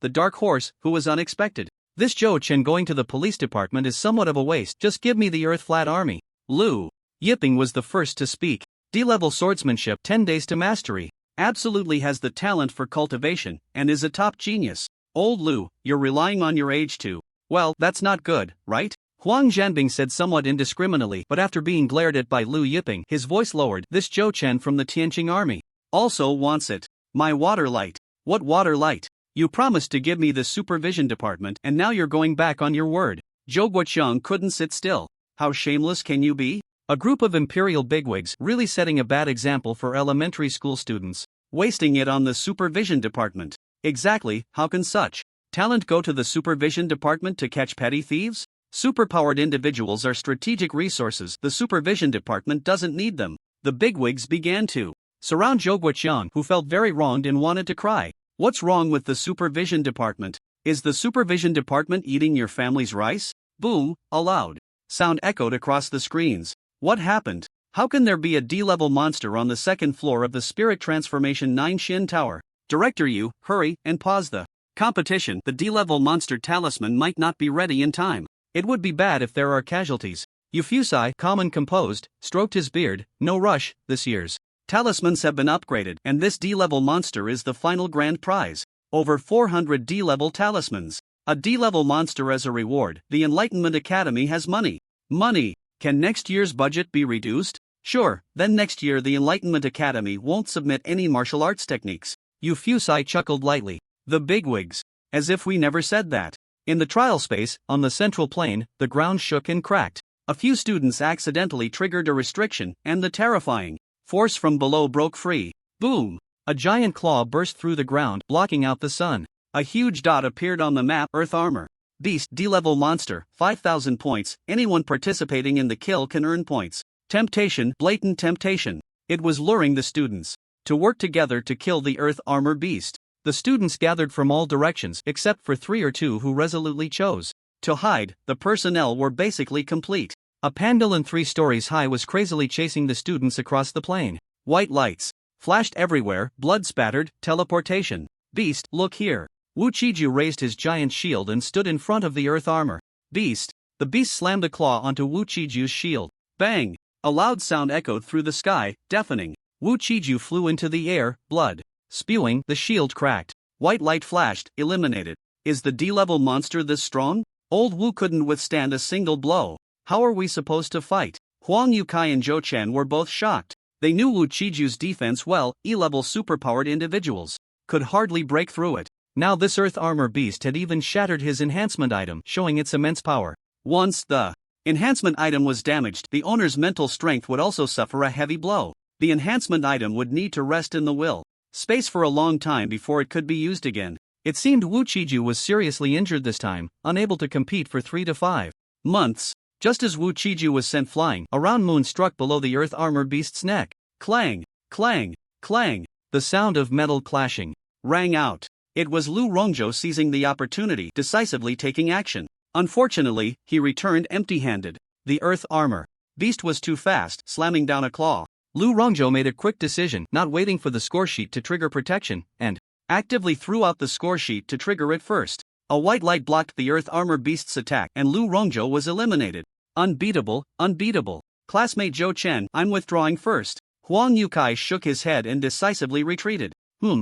the dark horse, who was unexpected. This Zhou Chen going to the police department is somewhat of a waste. Just give me the Earth Flat Army. Lu Yiping was the first to speak. D-level swordsmanship, 10 days to mastery. Absolutely has the talent for cultivation, and is a top genius. Old Lu, you're relying on your age too. Well, that's not good, right? Huang Zhanbing said somewhat indiscriminately, but after being glared at by Lu Yiping, his voice lowered. This Zhou Chen from the Tianqing army also wants it. My water light. What water light? You promised to give me the supervision department and now you're going back on your word. Zhou Guoqiang couldn't sit still. How shameless can you be? A group of imperial bigwigs really setting a bad example for elementary school students. Wasting it on the supervision department. Exactly, how can such talent go to the supervision department to catch petty thieves? Superpowered individuals are strategic resources, the supervision department doesn't need them. The bigwigs began to surround Zhou Guoqiang, who felt very wronged and wanted to cry. What's wrong with the supervision department? Is the supervision department eating your family's rice? Boom, a loud sound echoed across the screens. What happened? How can there be a D-level monster on the second floor of the Spirit Transformation 9 Xin Tower? Director Yu, hurry and pause the competition. The D-level monster talisman might not be ready in time. It would be bad if there are casualties. Yufusai, calm and composed, stroked his beard. No rush, this year's talismans have been upgraded, and this D-level monster is the final grand prize. Over 400 D-level talismans. A D-level monster as a reward. The Enlightenment Academy has money. Money. Can next year's budget be reduced? Sure, then next year the Enlightenment Academy won't submit any martial arts techniques. Yufusai chuckled lightly. The bigwigs. As if we never said that. In the trial space, on the central plane, the ground shook and cracked. A few students accidentally triggered a restriction, and the terrifying force from below broke free. Boom! A giant claw burst through the ground, blocking out the sun. A huge dot appeared on the map. Earth armor. Beast D-level monster, 5,000 points. Anyone participating in the kill can earn points. Temptation, blatant temptation. It was luring the students to work together to kill the Earth armor beast. The students gathered from all directions except for 3 or 2 who resolutely chose to hide. The personnel were basically complete. A pandalon 3 stories high was crazily chasing the students across the plane. White lights flashed everywhere, blood spattered, teleportation. Beast, look here. Wu Qiju raised his giant shield and stood in front of the Earth armor. Beast. The beast slammed a claw onto Wu Qiju's shield. Bang! A loud sound echoed through the sky, deafening. Wu Qiju flew into the air, blood spewing. The shield cracked. White light flashed, eliminated. Is the D-level monster this strong? Old Wu couldn't withstand a single blow. How are we supposed to fight? Huang Yukai and Zhou Chen were both shocked. They knew Wu Qiju's defense well. E-level superpowered individuals could hardly break through it. Now this Earth armor beast had even shattered his enhancement item, showing its immense power. Once the enhancement item was damaged, the owner's mental strength would also suffer a heavy blow. The enhancement item would need to rest in the will space for a long time before it could be used again. It seemed Wu Qiju was seriously injured this time, unable to compete for 3 to 5 months. Just as Wu Qiju was sent flying, a round moon struck below the Earth armor beast's neck. Clang, clang, clang. The sound of metal clashing rang out. It was Lu Rongzhou seizing the opportunity, decisively taking action. Unfortunately, he returned empty-handed. The Earth armor beast was too fast, slamming down a claw. Lu Rongzhou made a quick decision, not waiting for the score sheet to trigger protection, and actively threw out the score sheet to trigger it first. A white light blocked the Earth armor beast's attack, and Lu Rongzhou was eliminated. Unbeatable, unbeatable. Classmate Zhou Chen, I'm withdrawing first. Huang Yukai shook his head and decisively retreated.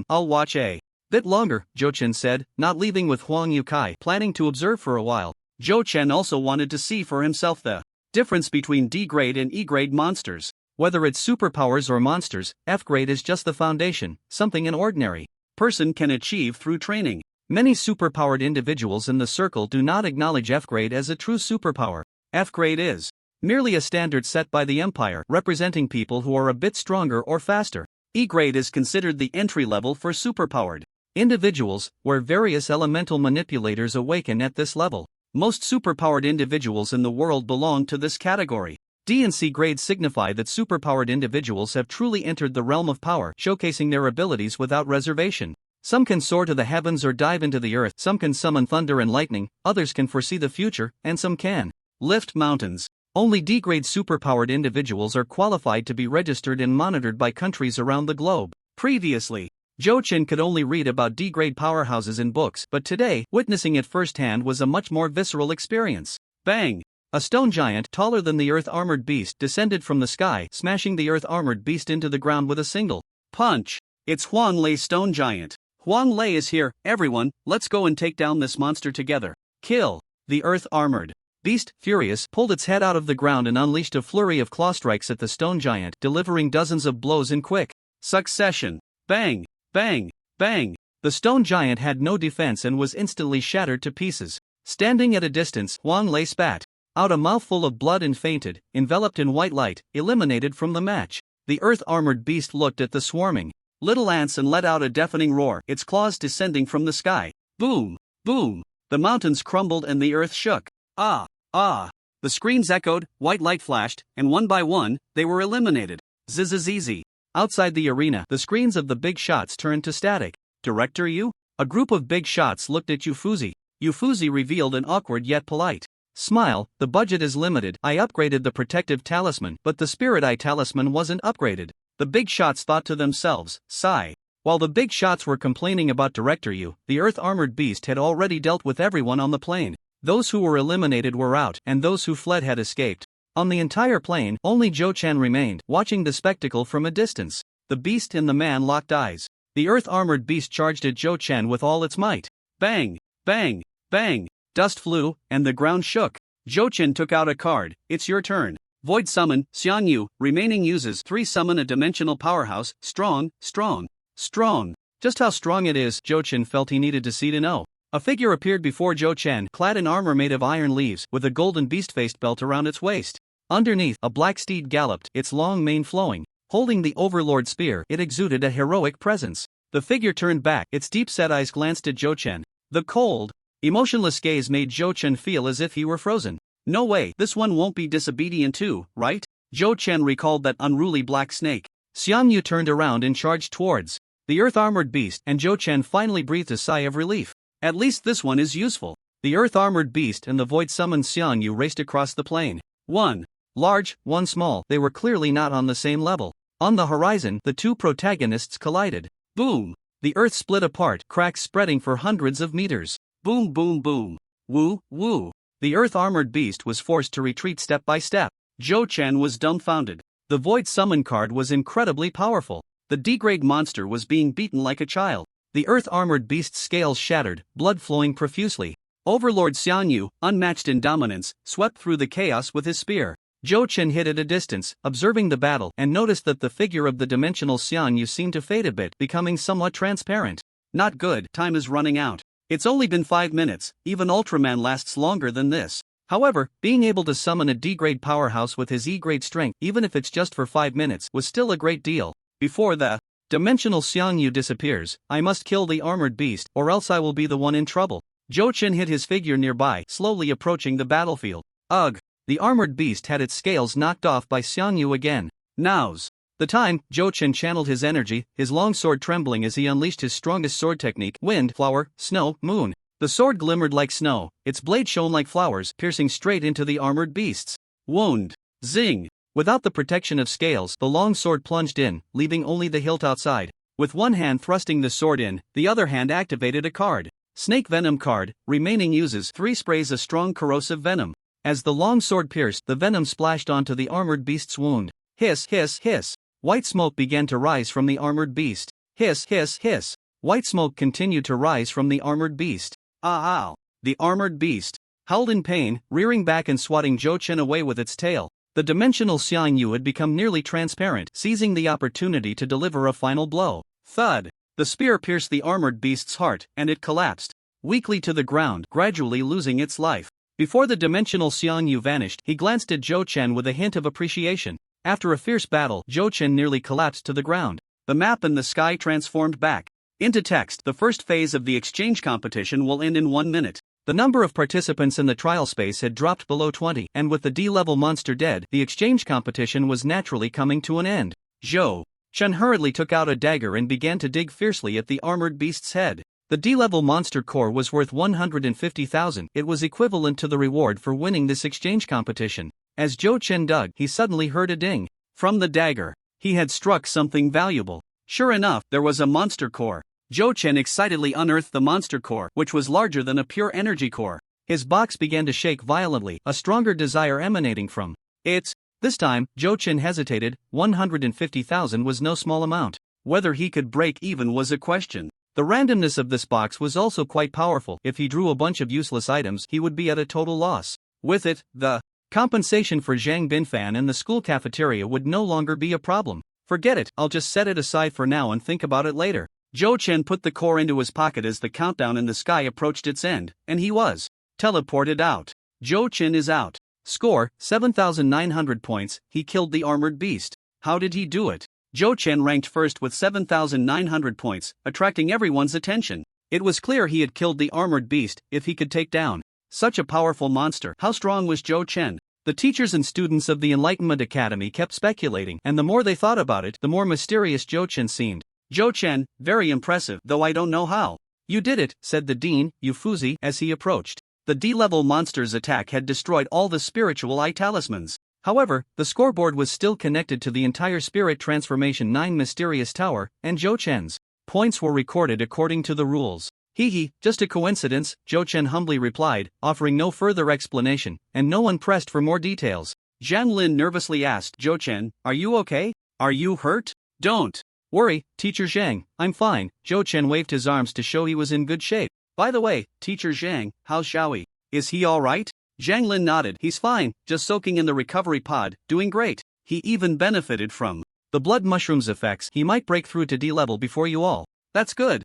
I'll watch a bit longer, Zhou Chen said, not leaving with Huang Yukai, planning to observe for a while. Zhou Chen also wanted to see for himself the difference between D-grade and E-grade monsters. Whether it's superpowers or monsters, F-grade is just the foundation, something an ordinary person can achieve through training. Many superpowered individuals in the circle do not acknowledge F-grade as a true superpower. F-grade is merely a standard set by the Empire, representing people who are a bit stronger or faster. E-grade is considered the entry level for superpowered individuals, where various elemental manipulators awaken at this level. Most superpowered individuals in the world belong to this category. D and C grades signify that superpowered individuals have truly entered the realm of power, showcasing their abilities without reservation. Some can soar to the heavens or dive into the earth, some can summon thunder and lightning, others can foresee the future, and some can lift mountains. Only D-grade superpowered individuals are qualified to be registered and monitored by countries around the globe. Previously, Zhou Chen could only read about D-grade powerhouses in books, but today, witnessing it firsthand was a much more visceral experience. Bang! A stone giant taller than the Earth-armored beast descended from the sky, smashing the Earth-armored beast into the ground with a single punch. It's Huang Lei's stone giant. Huang Lei is here, everyone, let's go and take down this monster together. Kill! The Earth-armored beast, furious, pulled its head out of the ground and unleashed a flurry of claw strikes at the stone giant, delivering dozens of blows in quick succession. Bang! Bang! Bang! The stone giant had no defense and was instantly shattered to pieces. Standing at a distance, Huang Lei spat out a mouthful of blood and fainted, enveloped in white light, eliminated from the match. The Earth-armored beast looked at the swarming little ants and let out a deafening roar, its claws descending from the sky. Boom! Boom! The mountains crumbled and the earth shook. Ah! Ah! The screams echoed, white light flashed, and one by one, they were eliminated. Zzz. Outside the arena, the screens of the big shots turned to static. Director Yu? A group of big shots looked at Ufuzi. Ufuzi revealed an awkward yet polite smile. The budget is limited. I upgraded the protective talisman, but the spirit eye talisman wasn't upgraded. The big shots thought to themselves, sigh. While the big shots were complaining about Director Yu, the earth-armored beast had already dealt with everyone on the plane. Those who were eliminated were out, and those who fled had escaped. On the entire plane, only Zhou-Chen remained, watching the spectacle from a distance. The beast and the man locked eyes. The earth-armored beast charged at Zhou-Chen with all its might. Bang! Bang! Bang! Dust flew, and the ground shook. Zhou-Chen took out a card. It's your turn. Void summon, Xiang Yu, remaining uses 3 summon a dimensional powerhouse, strong, strong, strong. Just how strong it is, Zhou-Chen felt he needed to see to know. A figure appeared before Zhou-Chen, clad in armor made of iron leaves, with a golden beast-faced belt around its waist. Underneath, a black steed galloped, its long mane flowing. Holding the Overlord spear, it exuded a heroic presence. The figure turned back, its deep-set eyes glanced at Zhou-Chen. The cold, emotionless gaze made Zhou-Chen feel as if he were frozen. No way, this one won't be disobedient too, right? Zhou-Chen recalled that unruly black snake. Xiang Yu turned around and charged towards the earth-armored beast, and Zhou-Chen finally breathed a sigh of relief. At least this one is useful. The earth-armored beast and the void-summoned Xiang Yu raced across the plain. One large, one small, they were clearly not on the same level. On the horizon, the two protagonists collided. Boom! The earth split apart, cracks spreading for hundreds of meters. Boom boom boom. Woo, woo. The earth-armored beast was forced to retreat step by step. Zhou-Chen was dumbfounded. The Void Summon card was incredibly powerful. The D-grade monster was being beaten like a child. The earth-armored beast's scales shattered, blood flowing profusely. Overlord Xiang Yu, unmatched in dominance, swept through the chaos with his spear. Zhou-Chen hid at a distance, observing the battle, and noticed that the figure of the dimensional Xiang Yu seemed to fade a bit, becoming somewhat transparent. Not good, time is running out. It's only been 5 minutes, even Ultraman lasts longer than this. However, being able to summon a D-grade powerhouse with his E-grade strength, even if it's just for 5 minutes, was still a great deal. Before the dimensional Xiang Yu disappears, I must kill the armored beast, or else I will be the one in trouble. Zhou-Chen hid his figure nearby, slowly approaching the battlefield. Ugh! The armored beast had its scales knocked off by Xiang Yu again. Now's the time. Zhou-Chen channeled his energy, his long sword trembling as he unleashed his strongest sword technique: wind, flower, snow, moon. The sword glimmered like snow, its blade shone like flowers, piercing straight into the armored beast's wound. Zing! Without the protection of scales, the long sword plunged in, leaving only the hilt outside. With one hand thrusting the sword in, the other hand activated a card. Snake Venom card, remaining uses 3 sprays of strong corrosive venom. As the long sword pierced, the venom splashed onto the armored beast's wound. Hiss, hiss, hiss. White smoke began to rise from the armored beast. Hiss, hiss, hiss. White smoke continued to rise from the armored beast. Ah, ow. The armored beast howled in pain, rearing back and swatting Zhou-Chen away with its tail. The dimensional Xiang Yu had become nearly transparent, seizing the opportunity to deliver a final blow. Thud! The spear pierced the armored beast's heart, and it collapsed weakly to the ground, gradually losing its life. Before the dimensional Xiang Yu vanished, he glanced at Zhou-Chen with a hint of appreciation. After a fierce battle, Zhou-Chen nearly collapsed to the ground. The map and the sky transformed back into text. The first phase of the exchange competition will end in 1 minute. The number of participants in the trial space had dropped below 20, and with the D-level monster dead, the exchange competition was naturally coming to an end. Zhou-Chen hurriedly took out a dagger and began to dig fiercely at the armored beast's head. The D-level monster core was worth 150,000. It was equivalent to the reward for winning this exchange competition. As Zhou-Chen dug, he suddenly heard a ding from the dagger. He had struck something valuable. Sure enough, there was a monster core. Zhou-Chen excitedly unearthed the monster core, which was larger than a pure energy core. His box began to shake violently, a stronger desire emanating from it. This time, Zhou-Chen hesitated. 150,000 was no small amount. Whether he could break even was a question. The randomness of this box was also quite powerful. If he drew a bunch of useless items, he would be at a total loss. With it, the compensation for Confronting Binfan and the school cafeteria would no longer be a problem. Forget it, I'll just set it aside for now and think about it later. Zhou-Chen put the core into his pocket as the countdown in the sky approached its end, and he was teleported out. Zhou-Chen is out. Score, 7,900 points. He killed the armored beast. How did he do it? Zhou Chen ranked first with 7,900 points, attracting everyone's attention. It was clear he had killed the armored beast if he could take down such a powerful monster. How strong was Zhou Chen? The teachers and students of the Enlightenment Academy kept speculating, and the more they thought about it, the more mysterious Zhou Chen seemed. Zhou Chen, very impressive, though I don't know how. You did it, said the Dean, Yufuzi, as he approached. The D-level monster's attack had destroyed all the spiritual eye talismans. However, the scoreboard was still connected to the entire Spirit Transformation 9 Mysterious Tower, and Zhou Chen's points were recorded according to the rules. Hee, just a coincidence, Zhou Chen humbly replied, offering no further explanation, and no one pressed for more details. Zhang Lin nervously asked Zhou Chen, "Are you okay? Are you hurt?" "Don't worry, Teacher Zhang, I'm fine." Zhou Chen waved his arms to show he was in good shape. "By the way, Teacher Zhang, how's Xiaoyi? Is he alright?" Zhang Lin nodded. "He's fine, just soaking in the recovery pod, doing great. He even benefited from the blood mushrooms effects. He might break through to D level before you all." That's good.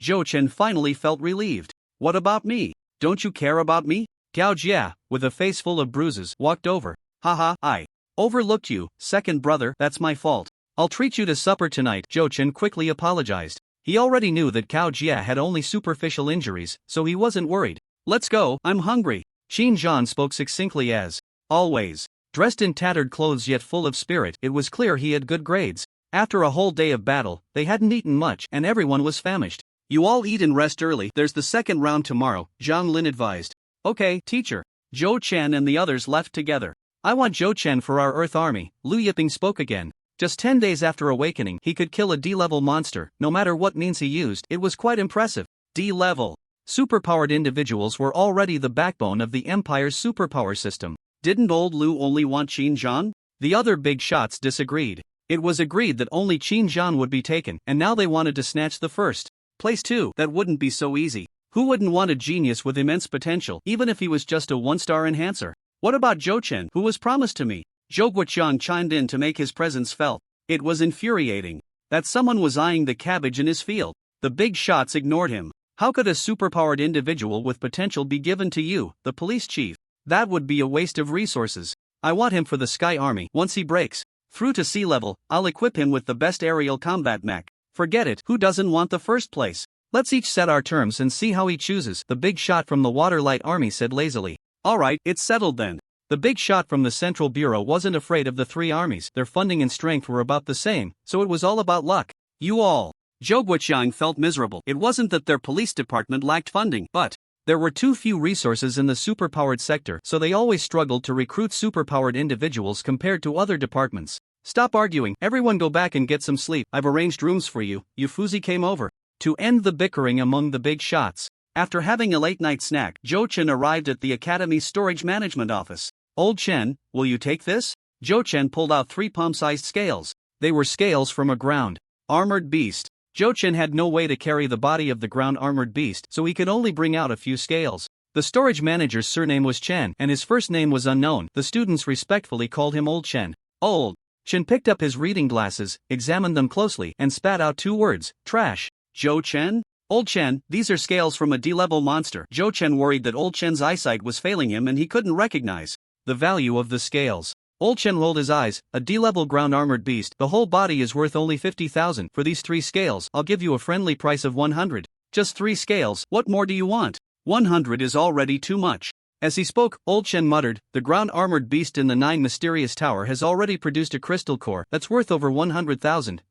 Zhou Chen finally felt relieved. "What about me? Don't you care about me?" Gao Jia, with a face full of bruises, walked over. "Haha, I overlooked you, second brother, that's my fault. I'll treat you to supper tonight." Zhou Chen quickly apologized. He already knew that Gao Jia had only superficial injuries, so he wasn't worried. "Let's go, I'm hungry." Qin Zhan spoke succinctly as always. Dressed in tattered clothes yet full of spirit, it was clear he had good grades. After a whole day of battle, they hadn't eaten much and everyone was famished. "You all eat and rest early, there's the second round tomorrow," Zhang Lin advised. "Okay, teacher." Zhou Chen and the others left together. "I want Zhou Chen for our Earth Army," Lu Yiping spoke again. Just 10 days after awakening, he could kill a D-level monster, no matter what means he used. It was quite impressive. D-level superpowered individuals were already the backbone of the Empire's superpower system. Didn't old Lu only want Qin Zhan? The other big shots disagreed. It was agreed that only Qin Zhan would be taken, and now they wanted to snatch the first place too. That wouldn't be so easy. Who wouldn't want a genius with immense potential, even if he was just a one-star enhancer? What about Zhou Chen, who was promised to me? Zhou Guoqiang chimed in to make his presence felt. It was infuriating that someone was eyeing the cabbage in his field. The big shots ignored him. How could a superpowered individual with potential be given to you, the police chief? That would be a waste of resources. I want him for the Sky Army. Once he breaks through to sea level, I'll equip him with the best aerial combat mech. Forget it, who doesn't want the first place? Let's each set our terms and see how he chooses. The big shot from the Waterlight Army said lazily. Alright, it's settled then. The big shot from the Central Bureau wasn't afraid of the three armies. Their funding and strength were about the same, so it was all about luck. You all. Zhou Guoqiang felt miserable. It wasn't that their police department lacked funding, but there were too few resources in the superpowered sector, so they always struggled to recruit superpowered individuals compared to other departments. Stop arguing, everyone go back and get some sleep. I've arranged rooms for you. Yufuzi came over to end the bickering among the big shots. After having a late-night snack, Zhou Chen arrived at the Academy's storage management office. Old Chen, will you take this? Zhou Chen pulled out 3 palm-sized scales. They were scales from a ground armored beast. Zhou Chen had no way to carry the body of the ground armored beast, so he could only bring out a few scales. The storage manager's surname was Chen, and his first name was unknown. The students respectfully called him Old Chen. Old Chen picked up his reading glasses, examined them closely, and spat out 2 words, trash. Zhou Chen? Old Chen, these are scales from a D-level monster. Zhou Chen worried that Old Chen's eyesight was failing him and he couldn't recognize the value of the scales. Old Chen rolled his eyes. A D-level ground armored beast. The whole body is worth only 50,000. For these 3 scales, I'll give you a friendly price of 100. Just 3 scales, what more do you want? 100 is already too much. As he spoke, Old Chen muttered, the ground armored beast in the 9 Mysterious Tower has already produced a crystal core that's worth over 100,000,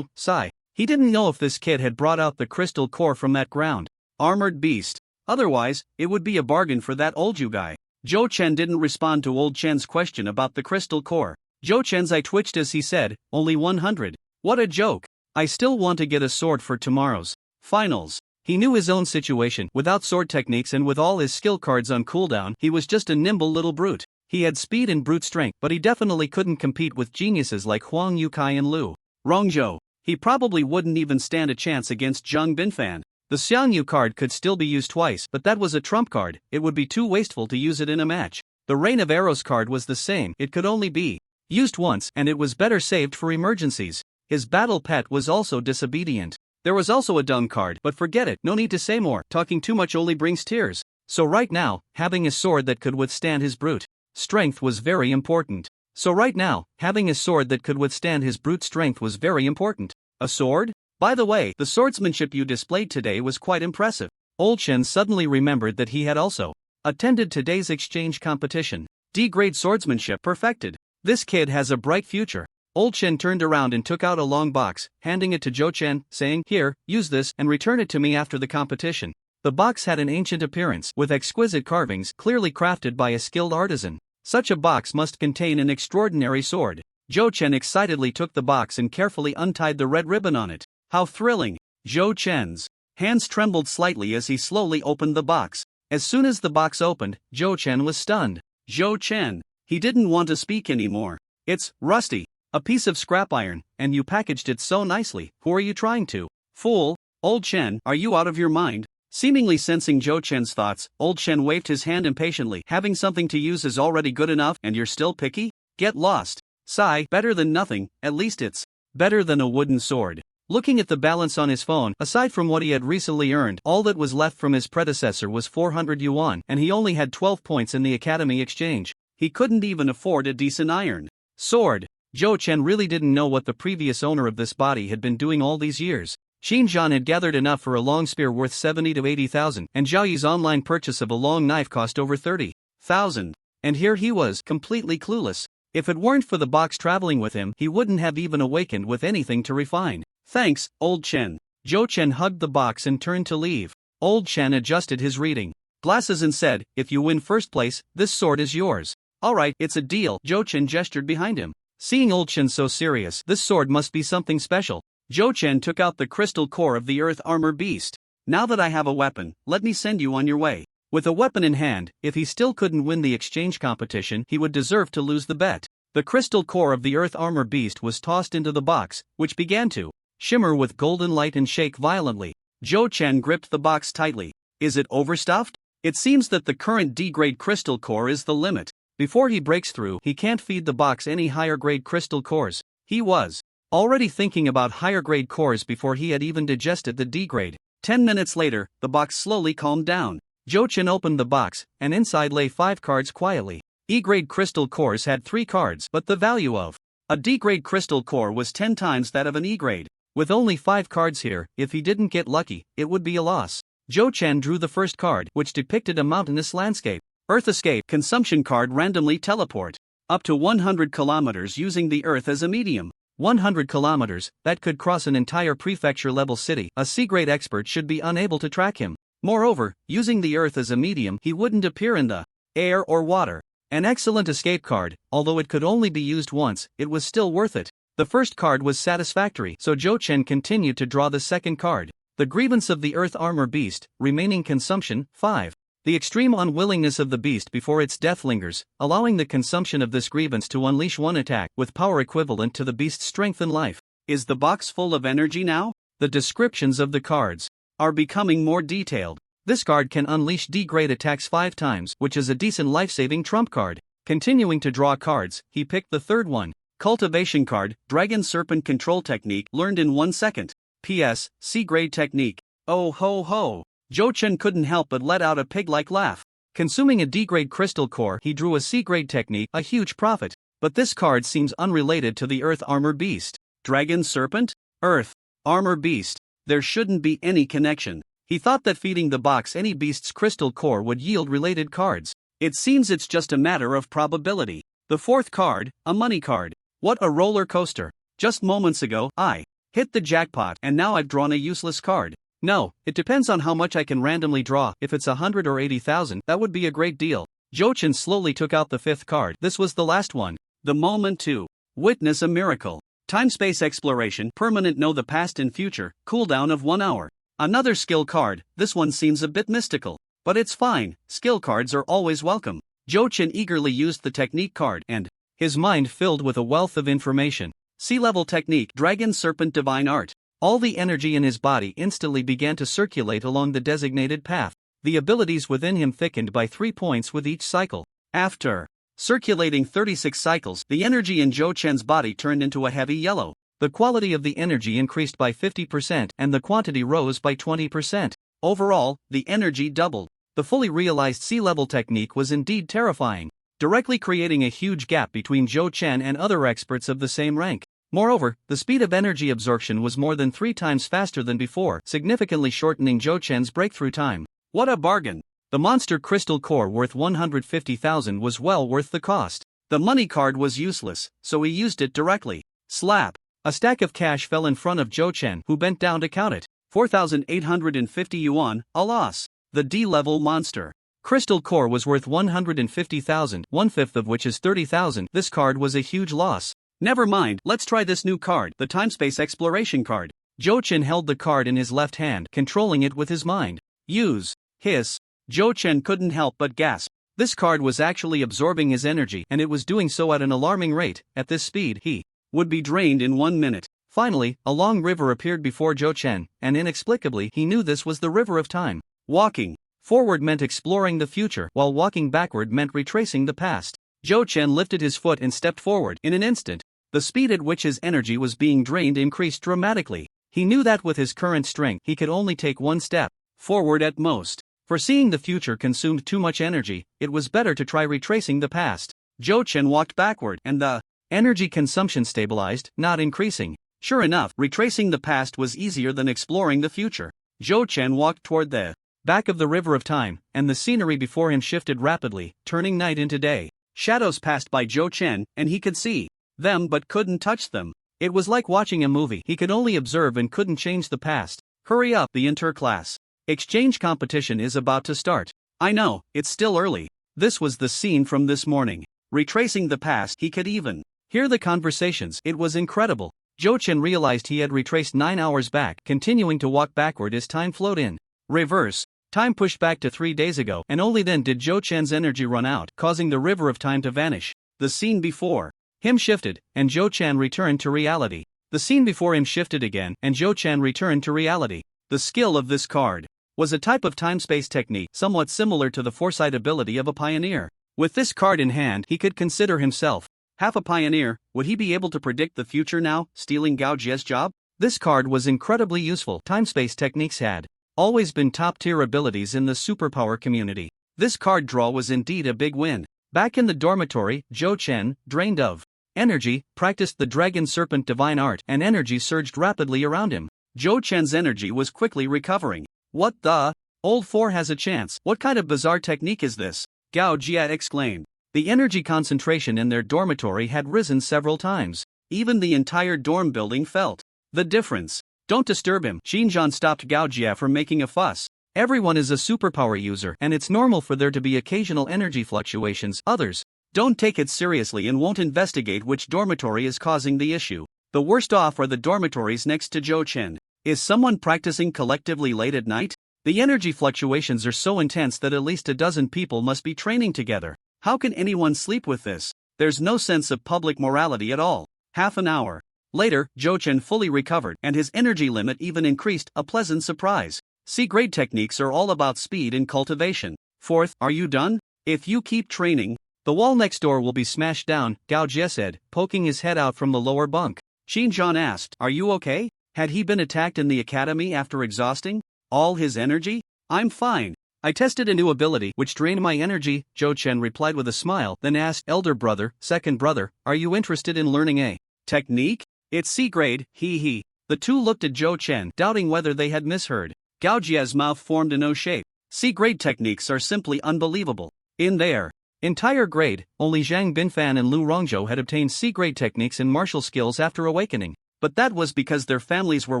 sigh. He didn't know if this kid had brought out the crystal core from that ground armored beast. Otherwise, it would be a bargain for that old Yu guy. Zhou Chen didn't respond to Old Chen's question about the crystal core. Zhou Chen's eye twitched as he said, only 100. What a joke. I still want to get a sword for tomorrow's finals. He knew his own situation. Without sword techniques and with all his skill cards on cooldown, he was just a nimble little brute. He had speed and brute strength, but he definitely couldn't compete with geniuses like Huang Yukai and Lu Rongzhou. He probably wouldn't even stand a chance against Confronting Binfan. The Xiang Yu card could still be used twice, but that was a trump card. It would be too wasteful to use it in a match. The Rain of Arrows card was the same. It could only be used once, and it was better saved for emergencies. His battle pet was also disobedient. There was also a dumb card, but forget it, no need to say more. Talking too much only brings tears. So right now, having a sword that could withstand his brute strength was very important. So right now, having a sword that could withstand his brute strength was very important. A sword? By the way, the swordsmanship you displayed today was quite impressive. Old Chen suddenly remembered that he had also attended today's exchange competition. D-grade swordsmanship perfected. This kid has a bright future. Old Chen turned around and took out a long box, handing it to Zhou Chen, saying, "Here, use this and return it to me after the competition." The box had an ancient appearance, with exquisite carvings clearly crafted by a skilled artisan. Such a box must contain an extraordinary sword. Zhou Chen excitedly took the box and carefully untied the red ribbon on it. How thrilling! Zhou Chen's hands trembled slightly as he slowly opened the box. As soon as the box opened, Zhou Chen was stunned. Zhou Chen. He didn't want to speak anymore. "It's rusty. A piece of scrap iron, and you packaged it so nicely. Who are you trying to fool? Old Chen, are you out of your mind?" Seemingly sensing Zhou Chen's thoughts, Old Chen waved his hand impatiently. "Having something to use is already good enough, and you're still picky? Get lost." Sigh, better than nothing, at least it's better than a wooden sword. Looking at the balance on his phone, aside from what he had recently earned, all that was left from his predecessor was 400 yuan, and he only had 12 points in the academy exchange. He couldn't even afford a decent iron sword. Zhou Chen really didn't know what the previous owner of this body had been doing all these years. Xinjiang had gathered enough for a long spear worth 70 to 80,000, and Zhao Yi's online purchase of a long knife cost over 30,000. And here he was, completely clueless. If it weren't for the box traveling with him, he wouldn't have even awakened with anything to refine. "Thanks, Old Chen." Zhou Chen hugged the box and turned to leave. Old Chen adjusted his reading glasses and said, "If you win first place, this sword is yours." "Alright, it's a deal." Zhou Chen gestured behind him. Seeing Old Chen so serious, this sword must be something special. Zhou Chen took out the crystal core of the earth armor beast. "Now that I have a weapon, let me send you on your way." With a weapon in hand, if he still couldn't win the exchange competition, he would deserve to lose the bet. The crystal core of the earth armor beast was tossed into the box, which began to shimmer with golden light and shake violently. Zhou Chen gripped the box tightly. Is it overstuffed? It seems that the current D-grade crystal core is the limit. Before he breaks through, he can't feed the box any higher-grade crystal cores. He was already thinking about higher-grade cores before he had even digested the D-grade. 10 minutes later, the box slowly calmed down. Zhou Chen opened the box, and inside lay 5 cards quietly. E-grade crystal cores had 3 cards, but the value of a D-grade crystal core was 10 times that of an E-grade. With only 5 cards here, if he didn't get lucky, it would be a loss. Zhou Chen drew the first card, which depicted a mountainous landscape. Earth Escape consumption card randomly teleport up to 100 kilometers using the Earth as a medium. 100 kilometers, that could cross an entire prefecture-level city. A C-grade expert should be unable to track him. Moreover, using the Earth as a medium, he wouldn't appear in the air or water. An excellent escape card, although it could only be used once, it was still worth it. The first card was satisfactory, so Zhou Chen continued to draw the second card. The grievance of the Earth Armor Beast, remaining consumption, 5. The extreme unwillingness of the beast before its death lingers, allowing the consumption of this grievance to unleash one attack with power equivalent to the beast's strength and life. Is the box full of energy now? The descriptions of the cards are becoming more detailed. This card can unleash D-grade attacks 5 times, which is a decent life-saving trump card. Continuing to draw cards, he picked the third one. Cultivation card, Dragon Serpent Control Technique learned in 1 second. PS, C-grade technique. Oh ho ho. Zhou Chen couldn't help but let out a pig-like laugh. Consuming a D-grade crystal core, he drew a C-grade technique, a huge profit. But this card seems unrelated to the Earth Armor Beast. Dragon Serpent? Earth Armor Beast. There shouldn't be any connection. He thought that feeding the box any beast's crystal core would yield related cards. It seems it's just a matter of probability. The fourth card, a money card. What a roller coaster. Just moments ago, I hit the jackpot and now I've drawn a useless card. No, it depends on how much I can randomly draw. If it's 100 or 80,000, that would be a great deal. Zhou Chen slowly took out the fifth card. This was the last one. The moment to witness a miracle. Time-space exploration, permanent know the past and future, cooldown of 1 hour. Another skill card. This one seems a bit mystical. But it's fine, skill cards are always welcome. Zhou Chen eagerly used the technique card and his mind filled with a wealth of information. C-level technique, Dragon Serpent Divine Art. All the energy in his body instantly began to circulate along the designated path. The abilities within him thickened by 3 points with each cycle. After circulating 36 cycles, the energy in Zhou Chen's body turned into a heavy yellow. The quality of the energy increased by 50% and the quantity rose by 20%. Overall, the energy doubled. The fully realized C-level technique was indeed terrifying. directly creating a huge gap between Zhou Chen and other experts of the same rank. Moreover, the speed of energy absorption was more than 3 times faster than before, significantly shortening Zhou Chen's breakthrough time. What a bargain! The monster crystal core worth 150,000 was well worth the cost. The money card was useless, so he used it directly. Slap! A stack of cash fell in front of Zhou Chen, who bent down to count it. 4,850 yuan, a loss. The D-level monster crystal core was worth 150,000, 1/5 of which is 30,000. This card was a huge loss. Never mind, let's try this new card, the Timespace Exploration card. Zhou Chen held the card in his left hand, controlling it with his mind. Use. Hiss. Zhou Chen couldn't help but gasp. This card was actually absorbing his energy, and it was doing so at an alarming rate. At this speed, he would be drained in 1 minute. Finally, a long river appeared before Zhou Chen, and inexplicably he knew this was the river of time. Walking forward meant exploring the future, while walking backward meant retracing the past. Zhou Chen lifted his foot and stepped forward. In an instant, the speed at which his energy was being drained increased dramatically. He knew that with his current strength he could only take 1 step forward at most. Foreseeing the future consumed too much energy, it was better to try retracing the past. Zhou Chen walked backward, and the energy consumption stabilized, not increasing. Sure enough, retracing the past was easier than exploring the future. Zhou Chen walked toward the back of the river of time, and the scenery before him shifted rapidly, turning night into day. Shadows passed by Zhou Chen, and he could see them but couldn't touch them. It was like watching a movie. He could only observe and couldn't change the past. Hurry up, the inter-class exchange competition is about to start. I know, it's still early. This was the scene from this morning. Retracing the past, he could even hear the conversations. It was incredible. Zhou Chen realized he had retraced 9 hours back, continuing to walk backward as time flowed in. Reverse. Time pushed back to 3 days ago, and only then did Zhou Chen's energy run out, causing the river of time to vanish. The scene before him shifted, and Zhou Chen returned to reality. The scene before him shifted again, and Zhou Chen returned to reality. The skill of this card was a type of time-space technique somewhat similar to the foresight ability of a pioneer. With this card in hand, he could consider himself half a pioneer. Would he be able to predict the future now, stealing Gao Jie's job? This card was incredibly useful. Time-space techniques had always been top-tier abilities in the superpower community. This card draw was indeed a big win. Back in the dormitory, Zhou Chen, drained of energy, practiced the Dragon Serpent Divine Art, and energy surged rapidly around him. Zhou Chen's energy was quickly recovering. What the? Old 4 has a chance. What kind of bizarre technique is this? Gao Jie exclaimed. The energy concentration in their dormitory had risen several times. Even the entire dorm building felt the difference. Don't disturb him. Xinjiang stopped Gao Jie from making a fuss. Everyone is a superpower user, and it's normal for there to be occasional energy fluctuations. Others don't take it seriously and won't investigate which dormitory is causing the issue. The worst off are the dormitories next to Zhou Chen. Is someone practicing collectively late at night? The energy fluctuations are so intense that at least a dozen people must be training together. How can anyone sleep with this? There's no sense of public morality at all. Half an hour later, Zhou Chen fully recovered, and his energy limit even increased, a pleasant surprise. C-grade techniques are all about speed and cultivation. Fourth, are you done? If you keep training, the wall next door will be smashed down, Gao Jie said, poking his head out from the lower bunk. Xinjiang asked, are you okay? Had he been attacked in the academy after exhausting all his energy? I'm fine. I tested a new ability which drained my energy, Zhou Chen replied with a smile, then asked, elder brother, second brother, are you interested in learning a technique? It's C-grade, he. The two looked at Zhou Chen, doubting whether they had misheard. Gao Jie's mouth formed an O shape. C-grade techniques are simply unbelievable. In their entire grade, only Zhang Binfan and Lu Rongzhou had obtained C-grade techniques in martial skills after awakening. But that was because their families were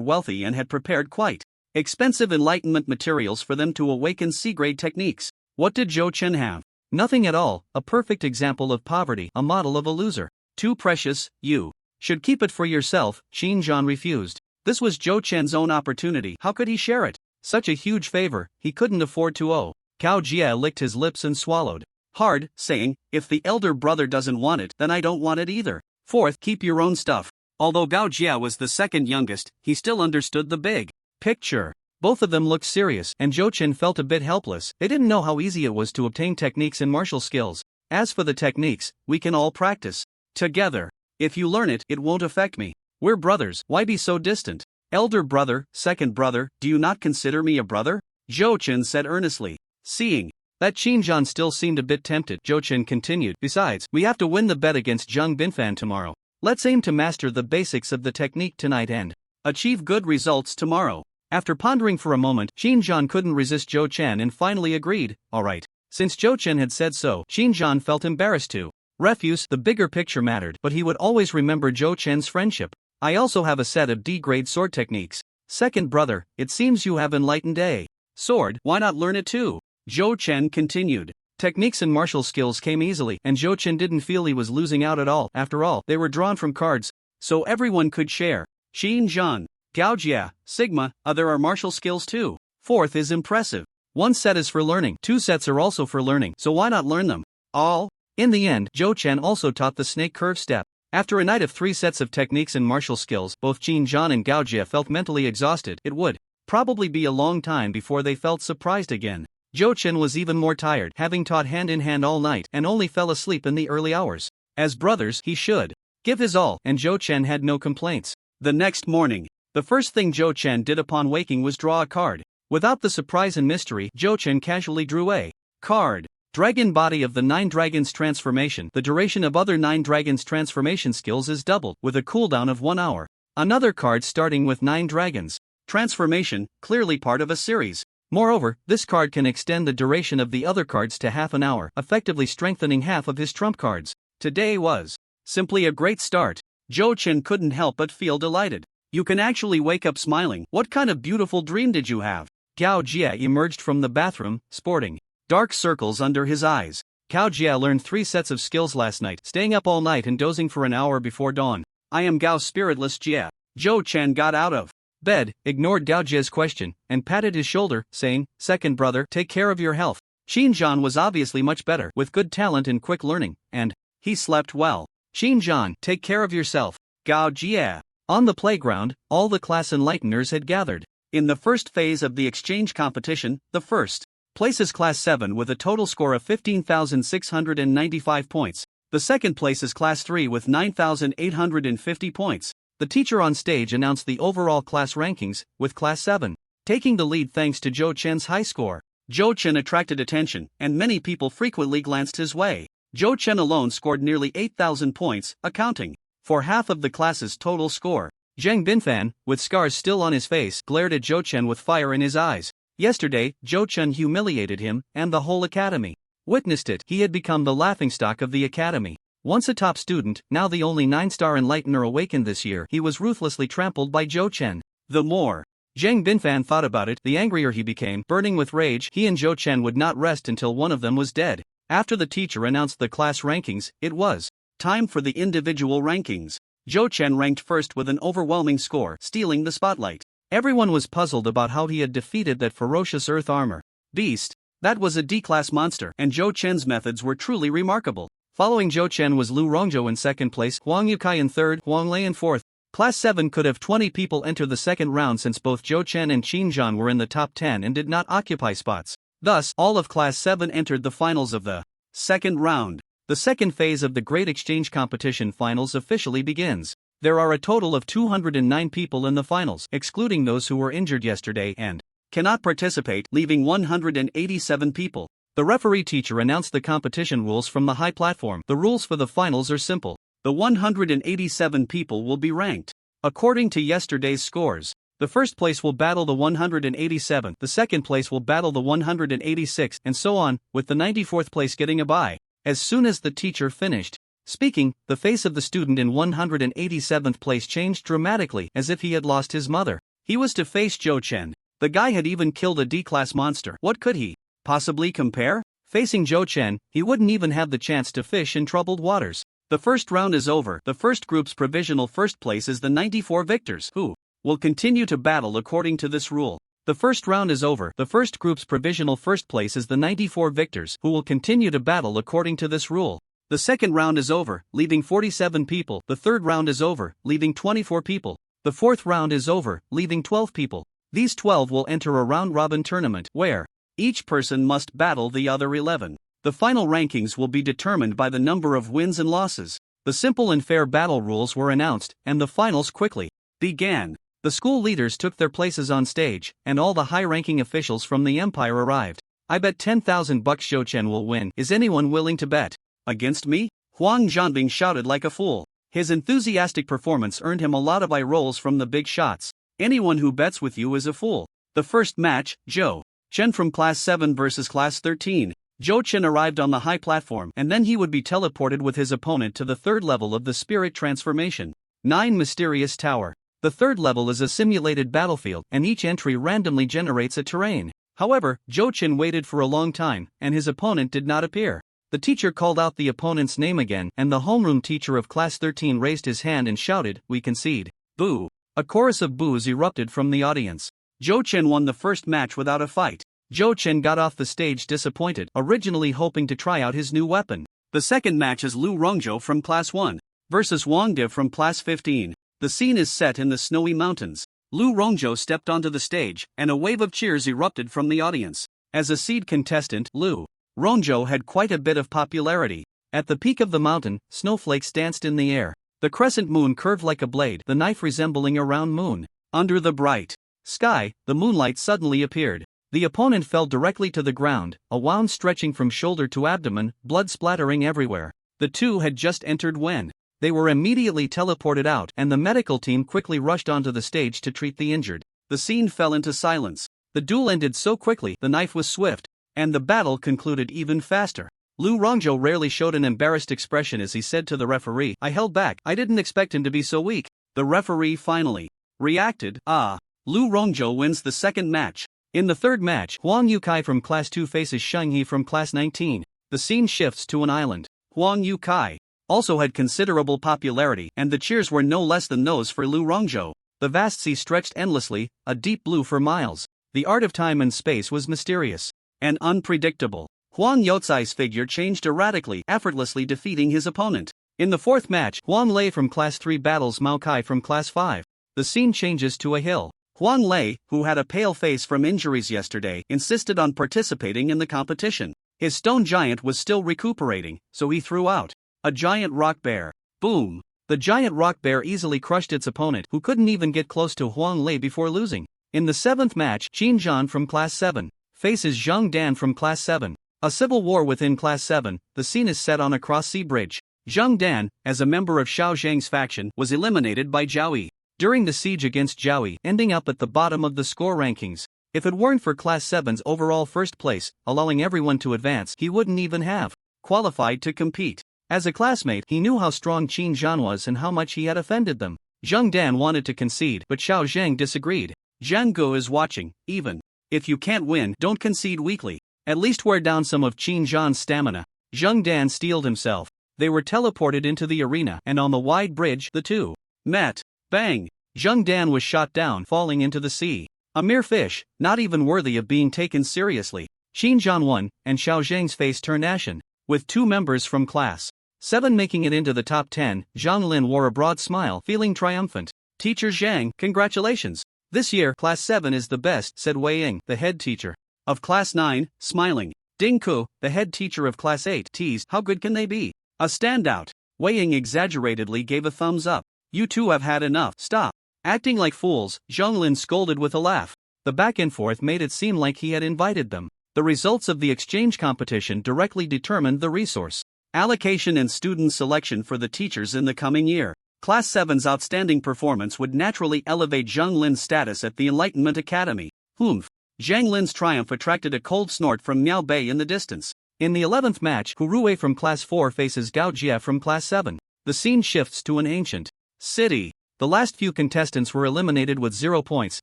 wealthy and had prepared quite expensive enlightenment materials for them to awaken C-grade techniques. What did Zhou Chen have? Nothing at all, a perfect example of poverty, a model of a loser. Too precious, you should keep it for yourself, Xinjiang refused. This was Zhou Chen's own opportunity. How could he share it? Such a huge favor, he couldn't afford to owe. Gao Jie licked his lips and swallowed hard, saying, if the elder brother doesn't want it, then I don't want it either. Fourth, keep your own stuff. Although Gao Jie was the second youngest, he still understood the big picture. Both of them looked serious, and Zhou Chen felt a bit helpless. They didn't know how easy it was to obtain techniques in martial skills. As for the techniques, we can all practice together. If you learn it, it won't affect me. We're brothers, why be so distant? Elder brother, second brother, do you not consider me a brother? Zhou Chen said earnestly. Seeing That Xinjiang still seemed a bit tempted, Zhou Chen continued. Besides, we have to win the bet against Zhang Binfan tomorrow. Let's aim to master the basics of the technique tonight and achieve good results tomorrow. After pondering for a moment, Xinjiang couldn't resist Zhou Chen and finally agreed. Alright. Since Zhou Chen had said so, Xinjiang felt embarrassed to refuse. The bigger picture mattered, but he would always remember Zhou Chen's friendship. I also have a set of D-grade sword techniques. Second brother, it seems you have enlightened a sword, why not learn it too? Zhou Chen continued. Techniques and martial skills came easily, and Zhou Chen didn't feel he was losing out at all. After all, they were drawn from cards, so everyone could share. Xinjiang, Gaojia, Sigma, there are martial skills too. Fourth is impressive. One set is for learning, two sets are also for learning, so why not learn them all? In the end, Zhou Chen also taught the snake curve step. After a night of 3 sets of techniques and martial skills, both Xinjiang and Gaojia felt mentally exhausted. It would probably be a long time before they felt surprised again. Zhou Chen was even more tired, having taught hand in hand all night and only fell asleep in the early hours. As brothers, he should give his all, and Zhou Chen had no complaints. The next morning, the first thing Zhou Chen did upon waking was draw a card. Without the surprise and mystery, Zhou Chen casually drew a card. Dragon Body of the 9 Dragons Transformation. The duration of other 9 Dragons Transformation skills is doubled, with a cooldown of 1 hour. Another card starting with 9 Dragons Transformation, clearly part of a series. Moreover, this card can extend the duration of the other cards to half an hour, effectively strengthening half of his trump cards. Today was simply a great start. Zhou Chen couldn't help but feel delighted. You can actually wake up smiling. What kind of beautiful dream did you have? Gao Jie emerged from the bathroom, sporting dark circles under his eyes. Gao Jie learned 3 sets of skills last night, staying up all night and dozing for an hour before dawn. I am Gao Spiritless Jie. Zhou Chen got out of bed, ignored Gao Jie's question, and patted his shoulder, saying, "Second brother, take care of your health." Xinjiang was obviously much better, with good talent and quick learning, and he slept well. Xinjiang, take care of yourself. Gao Jie. On the playground, all the class enlighteners had gathered. In the first phase of the exchange competition, the first place is Class 7 with a total score of 15,695 points. The second place is Class 3 with 9,850 points. The teacher on stage announced the overall class rankings, with Class 7 taking the lead thanks to Zhou Chen's high score. Zhou Chen attracted attention, and many people frequently glanced his way. Zhou Chen alone scored nearly 8,000 points, accounting for half of the class's total score. Zhang Binfan, with scars still on his face, glared at Zhou Chen with fire in his eyes. Yesterday, Zhou Chen humiliated him, and the whole academy witnessed it. He had become the laughingstock of the academy. Once a top student, now the only 9-star enlightener awakened this year, he was ruthlessly trampled by Zhou Chen. The more Zhang Binfan thought about it, the angrier he became. Burning with rage, he and Zhou Chen would not rest until one of them was dead. After the teacher announced the class rankings, it was time for the individual rankings. Zhou Chen ranked first with an overwhelming score, stealing the spotlight. Everyone was puzzled about how he had defeated that ferocious earth armor beast. That was a D-class monster, and Zhou Chen's methods were truly remarkable. Following Zhou Chen was Lu Rongzhou in second place, Huang Yukai in third, Huang Lei in fourth. Class 7 could have 20 people enter the second round since both Zhou Chen and Xinjiang were in the top 10 and did not occupy spots. Thus, all of Class 7 entered the finals of the second round. The second phase of the Great Exchange Competition finals officially begins. There are a total of 209 people in the finals, excluding those who were injured yesterday and cannot participate, leaving 187 people. The referee teacher announced the competition rules from the high platform. The rules for the finals are simple. The 187 people will be ranked according to yesterday's scores. The first place will battle the 187th, the second place will battle the 186th, and so on, with the 94th place getting a bye. As soon as the teacher finished speaking, the face of the student in 187th place changed dramatically, as if he had lost his mother. He was to face Zhou Chen. The guy had even killed a D-class monster. What could he possibly compare? Facing Zhou Chen, he wouldn't even have the chance to fish in troubled waters. The first round is over. The first group's provisional first place is the 94 victors, who will continue to battle according to this rule. The first round is over. The first group's provisional first place is the 94 victors, who will continue to battle according to this rule. The second round is over, leaving 47 people. The third round is over, leaving 24 people. The fourth round is over, leaving 12 people. These 12 will enter a round-robin tournament, where each person must battle the other 11. The final rankings will be determined by the number of wins and losses. The simple and fair battle rules were announced, and the finals quickly began. The school leaders took their places on stage, and all the high-ranking officials from the empire arrived. I bet 10,000 bucks Zhou Chen will win. Is anyone willing to bet? Against me? Huang Zhanbing shouted like a fool. His enthusiastic performance earned him a lot of eye rolls from the big shots. Anyone who bets with you is a fool. The first match, Zhou Chen from Class 7 versus Class 13. Zhou Chen arrived on the high platform and then he would be teleported with his opponent to the third level of the spirit transformation. 9 Mysterious Tower. The third level is a simulated battlefield and each entry randomly generates a terrain. However, Zhou Chen waited for a long time and his opponent did not appear. The teacher called out the opponent's name again and the homeroom teacher of Class 13 raised his hand and shouted, "We concede." Boo! A chorus of boos erupted from the audience. Zhou Chen won the first match without a fight. Zhou Chen got off the stage disappointed, originally hoping to try out his new weapon. The second match is Lu Rongzhou from Class 1 versus Wang Di from Class 15. The scene is set in the snowy mountains. Lu Rongzhou stepped onto the stage, and a wave of cheers erupted from the audience. As a seed contestant, Lu Rongzhou had quite a bit of popularity. At the peak of the mountain, snowflakes danced in the air. The crescent moon curved like a blade, the knife resembling a round moon. Under the bright sky, the moonlight suddenly appeared. The opponent fell directly to the ground, a wound stretching from shoulder to abdomen, blood splattering everywhere. The two had just entered when they were immediately teleported out and the medical team quickly rushed onto the stage to treat the injured. The scene fell into silence. The duel ended so quickly, the knife was swift, and the battle concluded even faster. Lu Rongzhou rarely showed an embarrassed expression as he said to the referee, "I held back, I didn't expect him to be so weak." The referee finally reacted. Lu Rongzhou wins the second match. In the third match, Huang Yukai from Class 2 faces Xiang Yu from Class 19. The scene shifts to an island. Huang Yukai also had considerable popularity and the cheers were no less than those for Lu Rongzhou. The vast sea stretched endlessly, a deep blue for miles. The art of time and space was mysterious and unpredictable. Huang Yucai's figure changed erratically, effortlessly defeating his opponent. In the fourth match, Huang Lei from Class 3 battles Mao Kai from Class 5. The scene changes to a hill. Huang Lei, who had a pale face from injuries yesterday, insisted on participating in the competition. His stone giant was still recuperating, so he threw out a giant rock bear. Boom! The giant rock bear easily crushed its opponent, who couldn't even get close to Huang Lei before losing. In the seventh match, Qin Zhan from Class 7 faces Zhang Dan from Class 7. A civil war within Class 7, the scene is set on a cross-sea bridge. Zhang Dan, as a member of Xiao Zhang's faction, was eliminated by Zhao Yi during the siege against Zhao Yi, ending up at the bottom of the score rankings. If it weren't for Class 7's overall first place, allowing everyone to advance, he wouldn't even have qualified to compete. As a classmate, he knew how strong Qin Zhan was and how much he had offended them. Zhang Dan wanted to concede, but Xiao Zhang disagreed. Zhang Gu is watching. Even if you can't win, don't concede weakly. At least wear down some of Qin Zhan's stamina. Zhang Dan steeled himself. They were teleported into the arena, and on the wide bridge, the two met. Bang! Zhang Dan was shot down, falling into the sea. A mere fish, not even worthy of being taken seriously. Qin Zhan won, and Xiao Zhang's face turned ashen. With two members from Class 7 making it into the top 10, Zhang Lin wore a broad smile, feeling triumphant. "Teacher Zhang, congratulations. This year, Class 7 is the best," said Wei Ying, the head teacher of Class 9, smiling. Ding Ku, the head teacher of Class 8, teased, "How good can they be? A standout." Wei Ying exaggeratedly gave a thumbs up. "You two have had enough. Stop acting like fools," Zhang Lin scolded with a laugh. The back and forth made it seem like he had invited them. The results of the exchange competition directly determined the resource allocation and student selection for the teachers in the coming year. Class 7's outstanding performance would naturally elevate Zhang Lin's status at the Enlightenment Academy. Humph! Zhang Lin's triumph attracted a cold snort from Miao Bei in the distance. In the 11th match, Hu Rui from Class 4 faces Gao Jia from Class 7. The scene shifts to an ancient city. The last few contestants were eliminated with 0 points,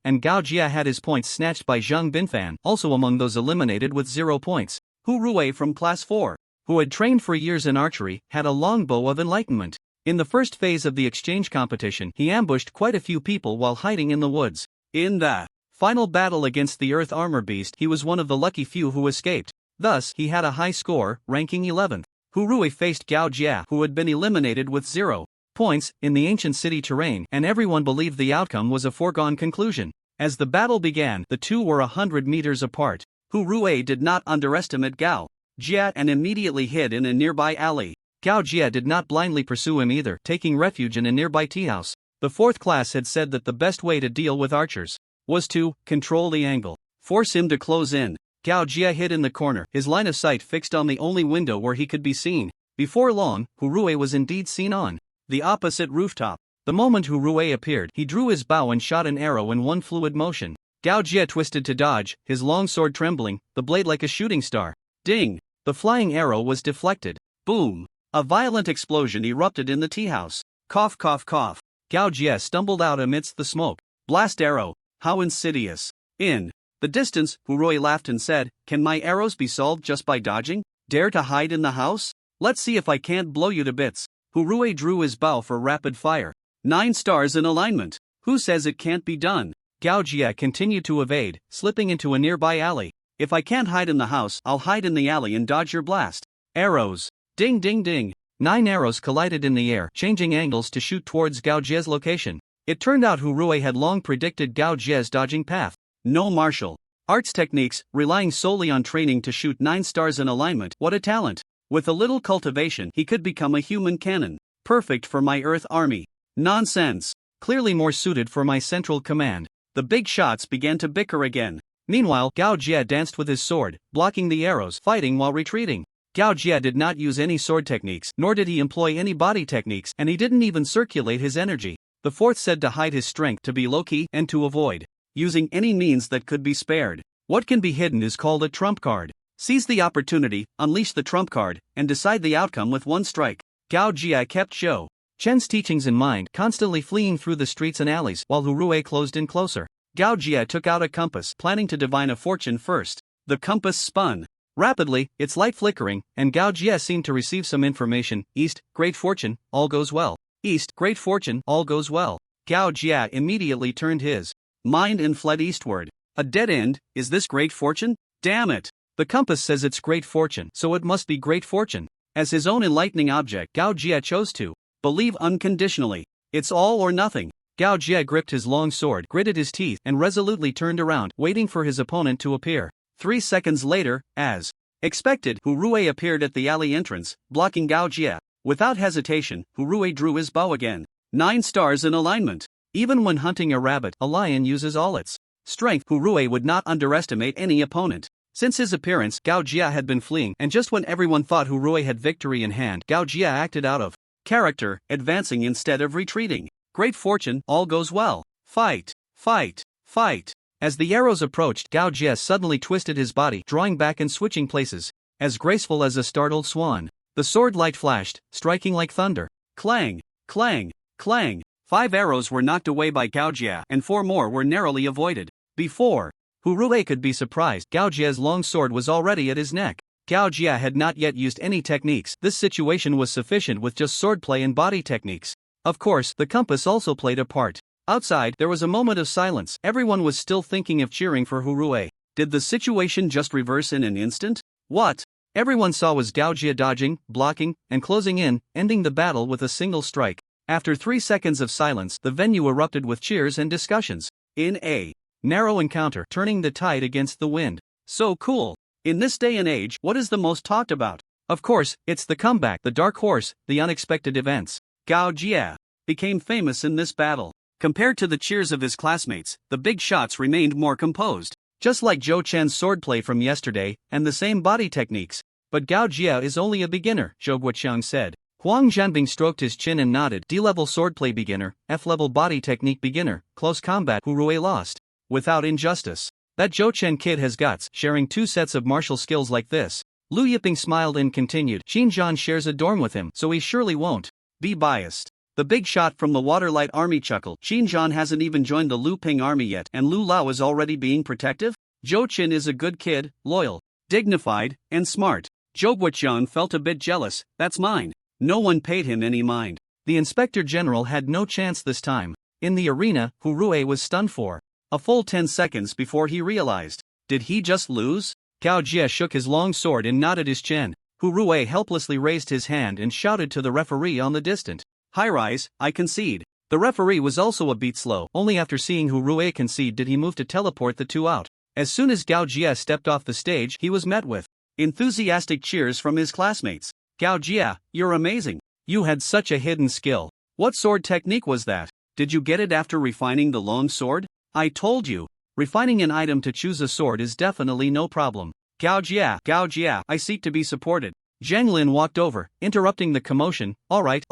and Gao Jia had his points snatched by Zhang Binfan, also among those eliminated with 0 points. Hu Rui from Class 4, who had trained for years in archery, had a longbow of enlightenment. In the first phase of the exchange competition, he ambushed quite a few people while hiding in the woods. In the final battle against the Earth Armor Beast, he was one of the lucky few who escaped. Thus, he had a high score, ranking 11th. Hu Rui faced Gao Jia, who had been eliminated with 0 points in the ancient city terrain, and everyone believed the outcome was a foregone conclusion. As the battle began, the two were 100 meters apart. Hu Rui did not underestimate Gao Jia and immediately hid in a nearby alley. Gao Jia did not blindly pursue him either, taking refuge in a nearby tea house. The fourth class had said that the best way to deal with archers was to control the angle, force him to close in. Gao Jie hid in the corner, his line of sight fixed on the only window where he could be seen. Before long, Hurue was indeed seen on the opposite rooftop. The moment Hurue appeared, he drew his bow and shot an arrow in one fluid motion. Gao Jie twisted to dodge, his long sword trembling, the blade like a shooting star. Ding! The flying arrow was deflected. Boom! A violent explosion erupted in the tea house. Cough cough cough. Gao Jie stumbled out amidst the smoke. Blast arrow! How insidious! In the distance, Hurue laughed and said, "Can my arrows be solved just by dodging? Dare to hide in the house? Let's see if I can't blow you to bits." Hurue drew his bow for rapid fire. 9 stars in alignment. Who says it can't be done? Gao Jie continued to evade, slipping into a nearby alley. "If I can't hide in the house, I'll hide in the alley and dodge your blast." Arrows. Ding ding ding. 9 arrows collided in the air, changing angles to shoot towards Gao Jie's location. It turned out Hurue had long predicted Gao Jie's dodging path. No martial arts techniques, relying solely on training to shoot 9 stars in alignment. What a talent! With a little cultivation, he could become a human cannon. Perfect for my Earth army. Nonsense. Clearly more suited for my central command. The big shots began to bicker again. Meanwhile, Gao Jie danced with his sword, blocking the arrows, fighting while retreating. Gao Jie did not use any sword techniques, nor did he employ any body techniques, and he didn't even circulate his energy. The fourth said to hide his strength, to be low-key, and to avoid using any means that could be spared. What can be hidden is called a trump card. Seize the opportunity, unleash the trump card, and decide the outcome with one strike. Gao Jie kept Zhou Chen's teachings in mind, constantly fleeing through the streets and alleys, while Hurue closed in closer. Gao Jie took out a compass, planning to divine a fortune first. The compass spun rapidly, its light flickering, and Gao Jie seemed to receive some information. East, great fortune, all goes well. East, great fortune, all goes well. Gao Jie immediately turned his mind and fled eastward. A dead end, is this great fortune? Damn it! The compass says it's great fortune, so it must be great fortune. As his own enlightening object, Gao Jie chose to believe unconditionally. It's all or nothing. Gao Jie gripped his long sword, gritted his teeth, and resolutely turned around, waiting for his opponent to appear. 3 seconds later, as expected, Hurue appeared at the alley entrance, blocking Gao Jie. Without hesitation, Hurue drew his bow again. 9 stars in alignment. Even when hunting a rabbit, a lion uses all its strength. Hurue would not underestimate any opponent. Since his appearance, Gao Jie had been fleeing, and just when everyone thought Hurue had victory in hand, Gao Jie acted out of character, advancing instead of retreating. Great fortune, all goes well. Fight, fight, fight. As the arrows approached, Gao Jie suddenly twisted his body, drawing back and switching places, as graceful as a startled swan. The sword light flashed, striking like thunder. Clang, clang, clang. 5 arrows were knocked away by Gao Jie, and 4 more were narrowly avoided. Before Hurue could be surprised, Gao Jie's long sword was already at his neck. Gao Jie had not yet used any techniques. This situation was sufficient with just swordplay and body techniques. Of course, the compass also played a part. Outside, there was a moment of silence. Everyone was still thinking of cheering for Hurue. Did the situation just reverse in an instant? What everyone saw was Gao Jie dodging, blocking, and closing in, ending the battle with a single strike. After 3 seconds of silence, the venue erupted with cheers and discussions. In a narrow encounter, turning the tide against the wind. So cool. In this day and age, what is the most talked about? Of course, it's the comeback, the dark horse, the unexpected events. Gao Jie became famous in this battle. Compared to the cheers of his classmates, the big shots remained more composed. Just like Zhou Chen's swordplay from yesterday, and the same body techniques. But Gao Jie is only a beginner, Zhou Guoqiang said. Huang Zhanbing stroked his chin and nodded. D-level swordplay beginner, F-level body technique beginner, close combat. Hurue lost. Without injustice. That Zhou Chen kid has guts, sharing 2 sets of martial skills like this. Lu Yiping smiled and continued. Xinjiang shares a dorm with him, so he surely won't be biased. The big shot from the Waterlight Army chuckled. Xinjiang hasn't even joined the Lu Ping army yet, and Lu Lao is already being protective? Zhou Chen is a good kid, loyal, dignified, and smart. Zhou Guoqiang felt a bit jealous. That's mine. No one paid him any mind. The Inspector General had no chance this time. In the arena, Hurue was stunned for a full 10 seconds before he realized. Did he just lose? Gao Jie shook his long sword and nodded his chin. Hurue helplessly raised his hand and shouted to the referee on the distant high-rise, "I concede." The referee was also a beat slow. Only after seeing Hurue concede did he move to teleport the 2 out. As soon as Gao Jie stepped off the stage, he was met with enthusiastic cheers from his classmates. Gao Jie, you're amazing. You had such a hidden skill. What sword technique was that? Did you get it after refining the long sword? I told you. Refining an item to choose a sword is definitely no problem. Gao Jia, I seek to be supported. Zhang Lin walked over, interrupting the commotion. Alright,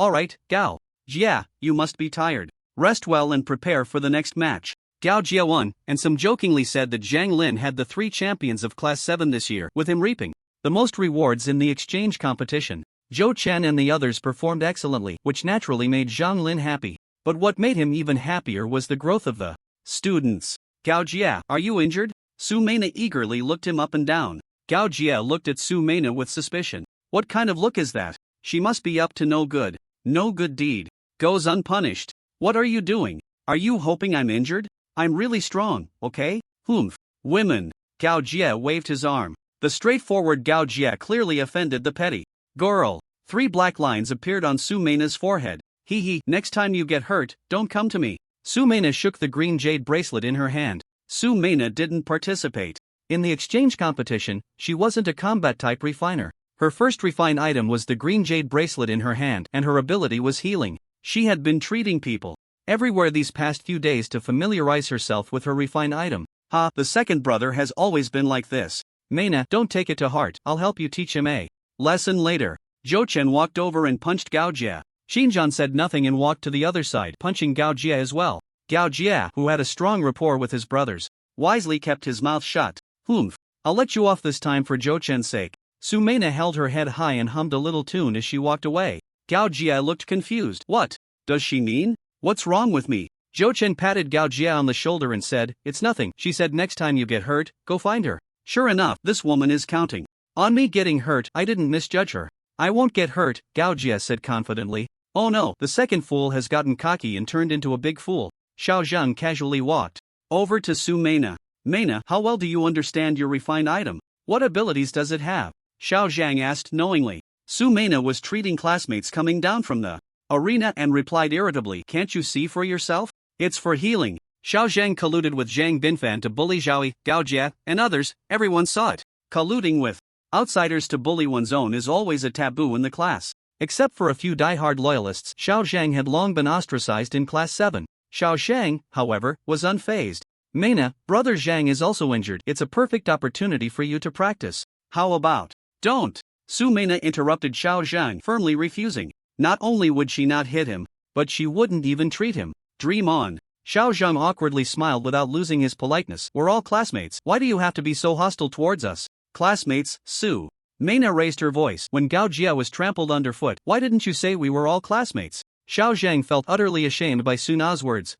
Gao Jia, you must be tired. Rest well and prepare for the next match. Gao Jia won, and some jokingly said that Zhang Lin had the 3 champions of Class 7 this year, with him reaping the most rewards in the exchange competition. Zhou Chen and the others performed excellently, which naturally made Zhang Lin happy. But what made him even happier was the growth of the students. Gao Jia, are you injured? Su Meina eagerly looked him up and down. Gao Jia looked at Su Meina with suspicion. What kind of look is that? She must be up to no good. No good deed goes unpunished. What are you doing? Are you hoping I'm injured? I'm really strong, okay? Humph. Women. Gao Jia waved his arm. The straightforward Gao Jia clearly offended the petty girl. 3 black lines appeared on Su Meina's forehead. Hee, next time you get hurt, don't come to me. Su Meina shook the green jade bracelet in her hand. Su Meina didn't participate in the exchange competition. She wasn't a combat type refiner. Her first refined item was the green jade bracelet in her hand, and her ability was healing. She had been treating people everywhere these past few days to familiarize herself with her refined item. The second brother has always been like this. Meina, don't take it to heart, I'll help you teach him a lesson later. Zhou Chen walked over and punched Gao Jia. Xinjiang said nothing and walked to the other side, punching Gao Jia as well. Gao Jia, who had a strong rapport with his brothers, wisely kept his mouth shut. Humph. I'll let you off this time for Zhou Chen's sake. Su Meina held her head high and hummed a little tune as she walked away. Gao Jia looked confused. What does she mean? What's wrong with me? Zhou Chen patted Gao Jia on the shoulder and said, it's nothing. She said next time you get hurt, go find her. Sure enough, this woman is counting on me getting hurt. I didn't misjudge her. I won't get hurt, Gao Jia said confidently. Oh no, the second fool has gotten cocky and turned into a big fool. Xiao Zhang casually walked over to Su Meina. Meina, how well do you understand your refined item? What abilities does it have? Xiao Zhang asked knowingly. Su Meina was treating classmates coming down from the arena and replied irritably, can't you see for yourself? It's for healing. Xiao Zhang colluded with Zhang Binfan to bully Zhaoyi, Gao Jia, and others. Everyone saw it. Colluding with outsiders to bully one's own is always a taboo in the class. Except for a few die-hard loyalists, Xiao Zhang had long been ostracized in Class 7. Xiao Zhang, however, was unfazed. Meina, brother Zhang is also injured. It's a perfect opportunity for you to practice. How about? Don't! Su Meina interrupted Xiao Zhang, firmly refusing. Not only would she not hit him, but she wouldn't even treat him. Dream on. Xiao Zhang awkwardly smiled without losing his politeness. We're all classmates. Why do you have to be so hostile towards us? Classmates, Su Meina raised her voice. When Gao Jia was trampled underfoot, why didn't you say we were all classmates? Xiao Zhang felt utterly ashamed by Su Na's words.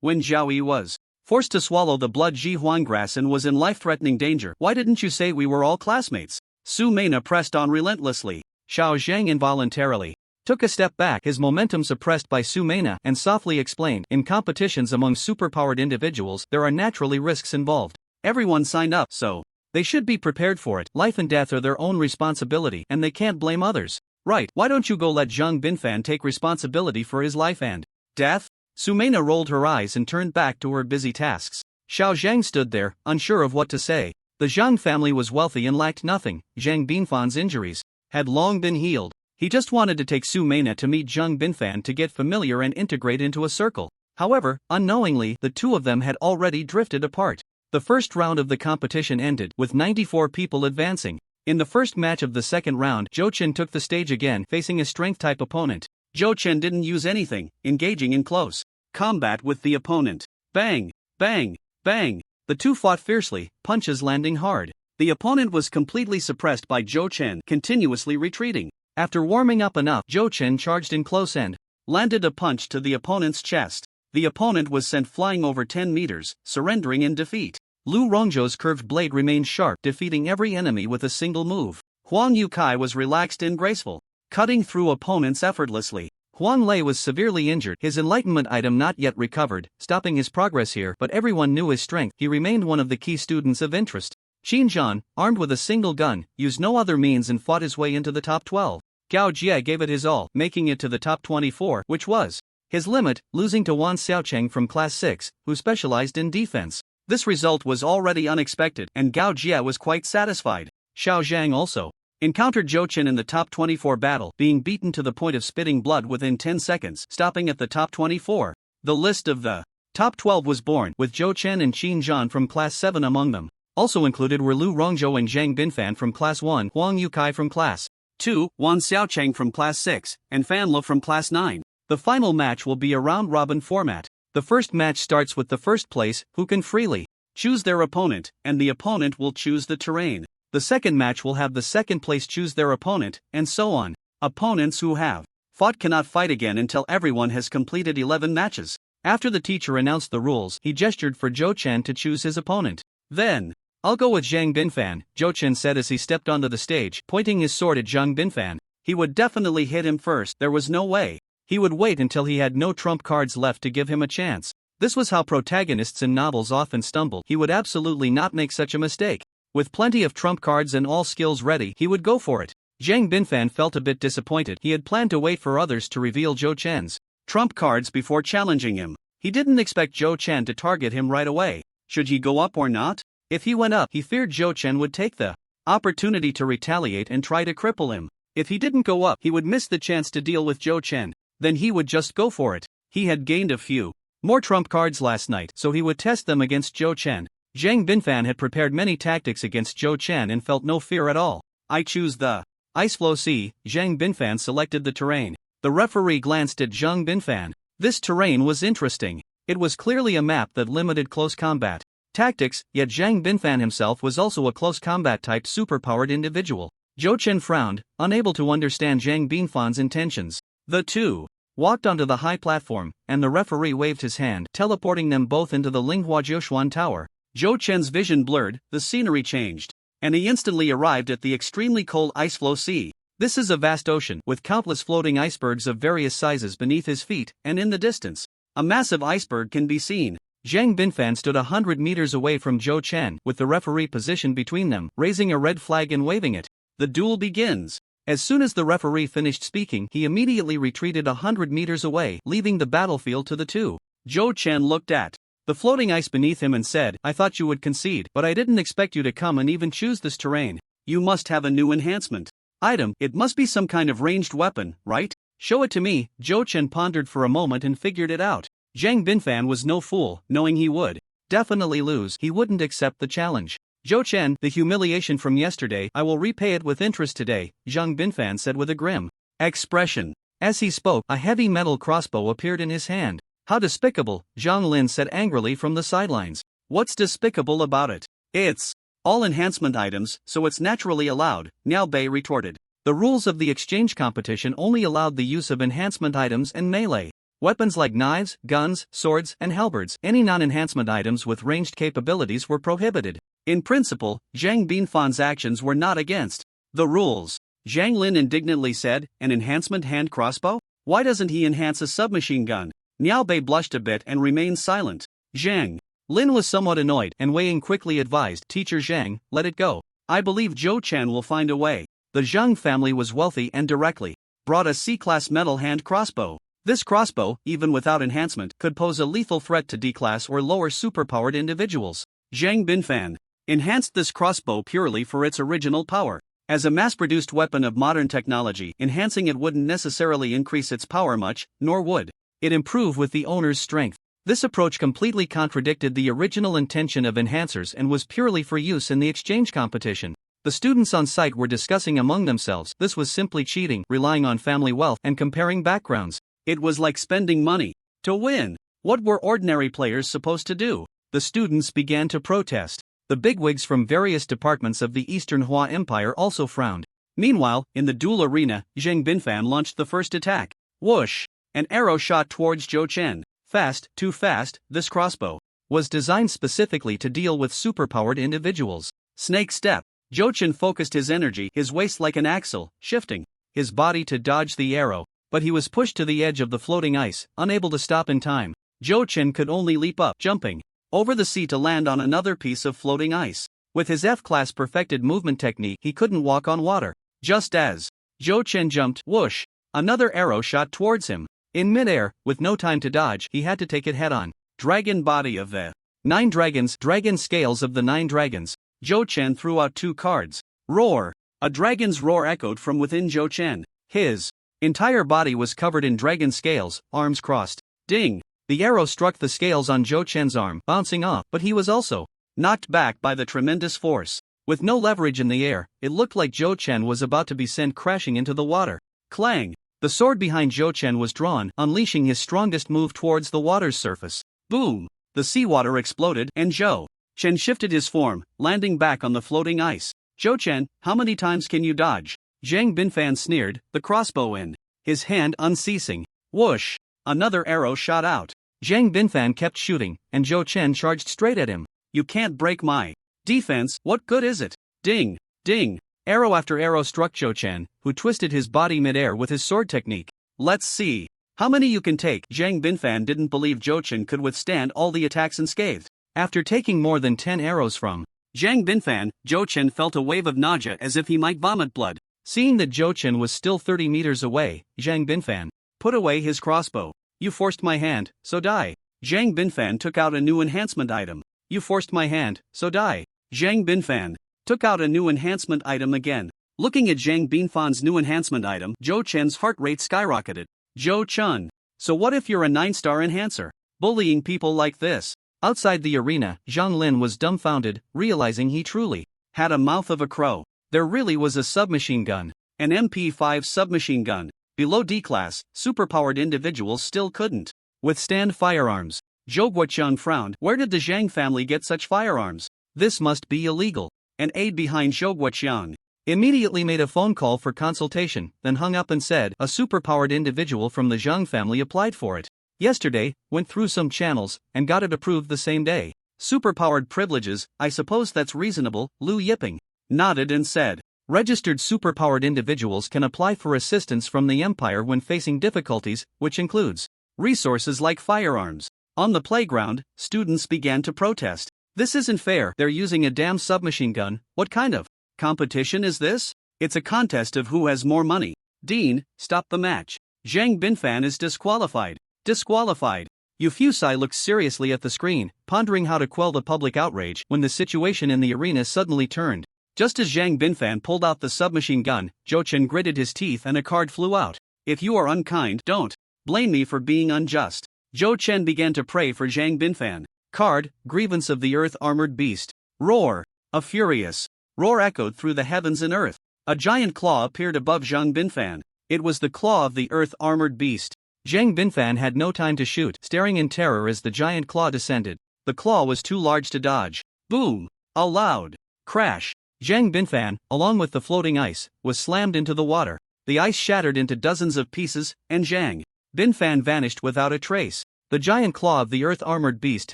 When Zhao Yi was forced to swallow the blood Ji Huang grass and was in life-threatening danger, why didn't you say we were all classmates? Su Meina pressed on relentlessly. Xiao Zhang involuntarily took a step back, his momentum suppressed by Su Meina, and softly explained, in competitions among superpowered individuals, there are naturally risks involved. Everyone signed up, so they should be prepared for it. Life and death are their own responsibility, and they can't blame others. Right, why don't you go let Zhang Binfan take responsibility for his life and death? Su Meina rolled her eyes and turned back to her busy tasks. Xiao Zhang stood there, unsure of what to say. The Zhang family was wealthy and lacked nothing. Zhang Binfan's injuries had long been healed. He just wanted to take Su Meina to meet Zhang Binfan to get familiar and integrate into a circle. However, unknowingly, the two of them had already drifted apart. The first round of the competition ended, with 94 people advancing. In the first match of the second round, Zhou Chen took the stage again, facing a strength-type opponent. Zhou Chen didn't use anything, engaging in close combat with the opponent. Bang! Bang! Bang! The two fought fiercely, punches landing hard. The opponent was completely suppressed by Zhou Chen, continuously retreating. After warming up enough, Zhou Chen charged in close and landed a punch to the opponent's chest. The opponent was sent flying over 10 meters, surrendering in defeat. Lu Rongzhou's curved blade remained sharp, defeating every enemy with a single move. Huang Yukai was relaxed and graceful, cutting through opponents effortlessly. Huang Lei was severely injured, his enlightenment item not yet recovered, stopping his progress here, but everyone knew his strength. He remained one of the key students of interest. Xinjiang, armed with a single gun, used no other means and fought his way into the top 12. Gao Jia gave it his all, making it to the top 24, which was his limit, losing to Wan Xiaocheng from Class 6, who specialized in defense. This result was already unexpected, and Gao Jia was quite satisfied. Xiao Zhang also encountered Zhou Chen in the top 24 battle, being beaten to the point of spitting blood within 10 seconds, stopping at the top 24. The list of the top 12 was born, with Zhou Chen and Xinjiang from Class 7 among them. Also included were Lu Rongzhou and Zhang Binfan from Class 1, Huang Yukai from Class 2, Wan Xiaocheng from Class 6, and Fan Le from Class 9. The final match will be a round-robin format. The first match starts with the first place, who can freely choose their opponent, and the opponent will choose the terrain. The second match will have the second place choose their opponent, and so on. Opponents who have fought cannot fight again until everyone has completed 11 matches. After the teacher announced the rules, he gestured for Zhou Chen to choose his opponent. Then, "I'll go with Zhang Binfan," Zhou Chen said as he stepped onto the stage, pointing his sword at Zhang Binfan. He would definitely hit him first, there was no way. He would wait until he had no trump cards left to give him a chance. This was how protagonists in novels often stumble. He would absolutely not make such a mistake. With plenty of trump cards and all skills ready, he would go for it. Zhang Binfan felt a bit disappointed. He had planned to wait for others to reveal Zhou Chen's trump cards before challenging him. He didn't expect Zhou Chen to target him right away. Should he go up or not? If he went up, he feared Zhou Chen would take the opportunity to retaliate and try to cripple him. If he didn't go up, he would miss the chance to deal with Zhou Chen. Then he would just go for it. He had gained a few more trump cards last night, so he would test them against Zhou Chen. Zhang Binfan had prepared many tactics against Zhou Chen and felt no fear at all. "I choose the Ice Flow C." Zhang Binfan selected the terrain. The referee glanced at Zhang Binfan. This terrain was interesting. It was clearly a map that limited close combat tactics, yet Zhang Binfan himself was also a close combat type superpowered individual. Zhou Chen frowned, unable to understand Zhang Binfan's intentions. The two walked onto the high platform, and the referee waved his hand, teleporting them both into the Linghua Tower. Zhou Chen's vision blurred, the scenery changed, and he instantly arrived at the extremely cold Ice Flow Sea. This is a vast ocean, with countless floating icebergs of various sizes beneath his feet, and in the distance, a massive iceberg can be seen. Zhang Binfan stood 100 meters away from Zhou Chen, with the referee positioned between them, raising a red flag and waving it. The duel begins. As soon as the referee finished speaking, he immediately retreated 100 meters away, leaving the battlefield to the two. Zhou Chen looked at the floating ice beneath him and said, "I thought you would concede, but I didn't expect you to come and even choose this terrain. You must have a new enhancement item. It must be some kind of ranged weapon, right? Show it to me." Zhou Chen pondered for a moment and figured it out. Zhang Binfan was no fool, knowing he would definitely lose, he wouldn't accept the challenge. "Zhou Chen, the humiliation from yesterday, I will repay it with interest today," Zhang Binfan said with a grim expression. As he spoke, a heavy metal crossbow appeared in his hand. "How despicable," Zhang Lin said angrily from the sidelines. "What's despicable about it? It's all enhancement items, so it's naturally allowed," Niao Bei retorted. The rules of the exchange competition only allowed the use of enhancement items and melee weapons like knives, guns, swords, and halberds. Any non-enhancement items with ranged capabilities were prohibited. In principle, Zhang Binfan's actions were not against the rules. Zhang Lin indignantly said, "An enhancement hand crossbow? Why doesn't he enhance a submachine gun?" Niao Bei blushed a bit and remained silent. Zhang Lin was somewhat annoyed, and Wei Ying quickly advised, "Teacher Zhang, let it go. I believe Zhou Chen will find a way." The Zhang family was wealthy and directly brought a C-class metal hand crossbow. This crossbow, even without enhancement, could pose a lethal threat to D-class or lower superpowered individuals. Zhang Binfan enhanced this crossbow purely for its original power. As a mass-produced weapon of modern technology, enhancing it wouldn't necessarily increase its power much, nor would it improve with the owner's strength. This approach completely contradicted the original intention of enhancers and was purely for use in the exchange competition. The students on site were discussing among themselves. This was simply cheating, relying on family wealth, and comparing backgrounds. It was like spending money to win. What were ordinary players supposed to do? The students began to protest. The bigwigs from various departments of the Eastern Hua Empire also frowned. Meanwhile, in the duel arena, Zhang Binfan launched the first attack. Whoosh! An arrow shot towards Zhou Chen. Fast, too fast. This crossbow was designed specifically to deal with superpowered individuals. Snake step. Zhou Chen focused his energy, his waist like an axle, shifting his body to dodge the arrow. But he was pushed to the edge of the floating ice, unable to stop in time. Zhou Chen could only leap up, jumping over the sea to land on another piece of floating ice. With his F-class perfected movement technique, he couldn't walk on water. Just as Zhou Chen jumped, whoosh, another arrow shot towards him. In midair, with no time to dodge, he had to take it head-on. Dragon body of the 9 dragons, dragon scales of the 9 dragons. Zhou Chen threw out 2 cards. Roar! A dragon's roar echoed from within Zhou Chen. His entire body was covered in dragon scales, arms crossed. Ding! The arrow struck the scales on Zhou Chen's arm, bouncing off, but he was also knocked back by the tremendous force. With no leverage in the air, it looked like Zhou Chen was about to be sent crashing into the water. Clang! The sword behind Zhou Chen was drawn, unleashing his strongest move towards the water's surface. Boom! The seawater exploded, and Zhou Chen shifted his form, landing back on the floating ice. Zhou Chen, how many times can you dodge? Zhang Binfan sneered, the crossbow in his hand unceasing. Whoosh! Another arrow shot out. Zhang Binfan kept shooting, and Zhou Chen charged straight at him. You can't break my defense, what good is it? Ding! Ding! Arrow after arrow struck Zhou Chen, who twisted his body mid-air with his sword technique. Let's see how many you can take. Zhang Binfan didn't believe Zhou Chen could withstand all the attacks unscathed. After taking more than 10 arrows from Zhang Binfan, Zhou Chen felt a wave of nausea as if he might vomit blood. Seeing that Zhou Chen was still 30 meters away, Zhang Binfan put away his crossbow. You forced my hand, so die. Zhang Binfan took out a new enhancement item. You forced my hand, so die. Zhang Binfan took out a new enhancement item again. Looking at Zhang Binfan's new enhancement item, Zhou Chen's heart rate skyrocketed. Zhou Chen. So what if you're a 9-star enhancer? Bullying people like this. Outside the arena, Zhang Lin was dumbfounded, realizing he truly had a mouth of a crow. There really was a submachine gun. An MP5 submachine gun. Below D-class, superpowered individuals still couldn't withstand firearms. Zhou Guoqiang frowned. Where did the Zhang family get such firearms? This must be illegal. An aide behind Zhou Guoqiang immediately made a phone call for consultation, then hung up and said a superpowered individual from the Zhang family applied for it. Yesterday, went through some channels, and got it approved the same day. Superpowered privileges, I suppose that's reasonable. Lu Yiping nodded and said, registered superpowered individuals can apply for assistance from the Empire when facing difficulties, which includes resources like firearms. On the playground, students began to protest. This isn't fair, they're using a damn submachine gun. What kind of competition is this? It's a contest of who has more money. Dean, stop the match. Zhang Binfan is disqualified. Disqualified. Yu Fusai looked seriously at the screen, pondering how to quell the public outrage when the situation in the arena suddenly turned. Just as Zhang Binfan pulled out the submachine gun, Zhou Chen gritted his teeth and a card flew out. If you are unkind, don't blame me for being unjust. Zhou Chen began to pray for Zhang Binfan. Card, Grievance of the Earth Armored Beast. Roar. A furious roar echoed through the heavens and earth. A giant claw appeared above Zhang Binfan. It was the claw of the Earth Armored Beast. Zhang Binfan had no time to shoot, staring in terror as the giant claw descended. The claw was too large to dodge. Boom! A loud crash. Zhang Binfan, along with the floating ice, was slammed into the water. The ice shattered into dozens of pieces, and Zhang Binfan vanished without a trace. The giant claw of the Earth Armored Beast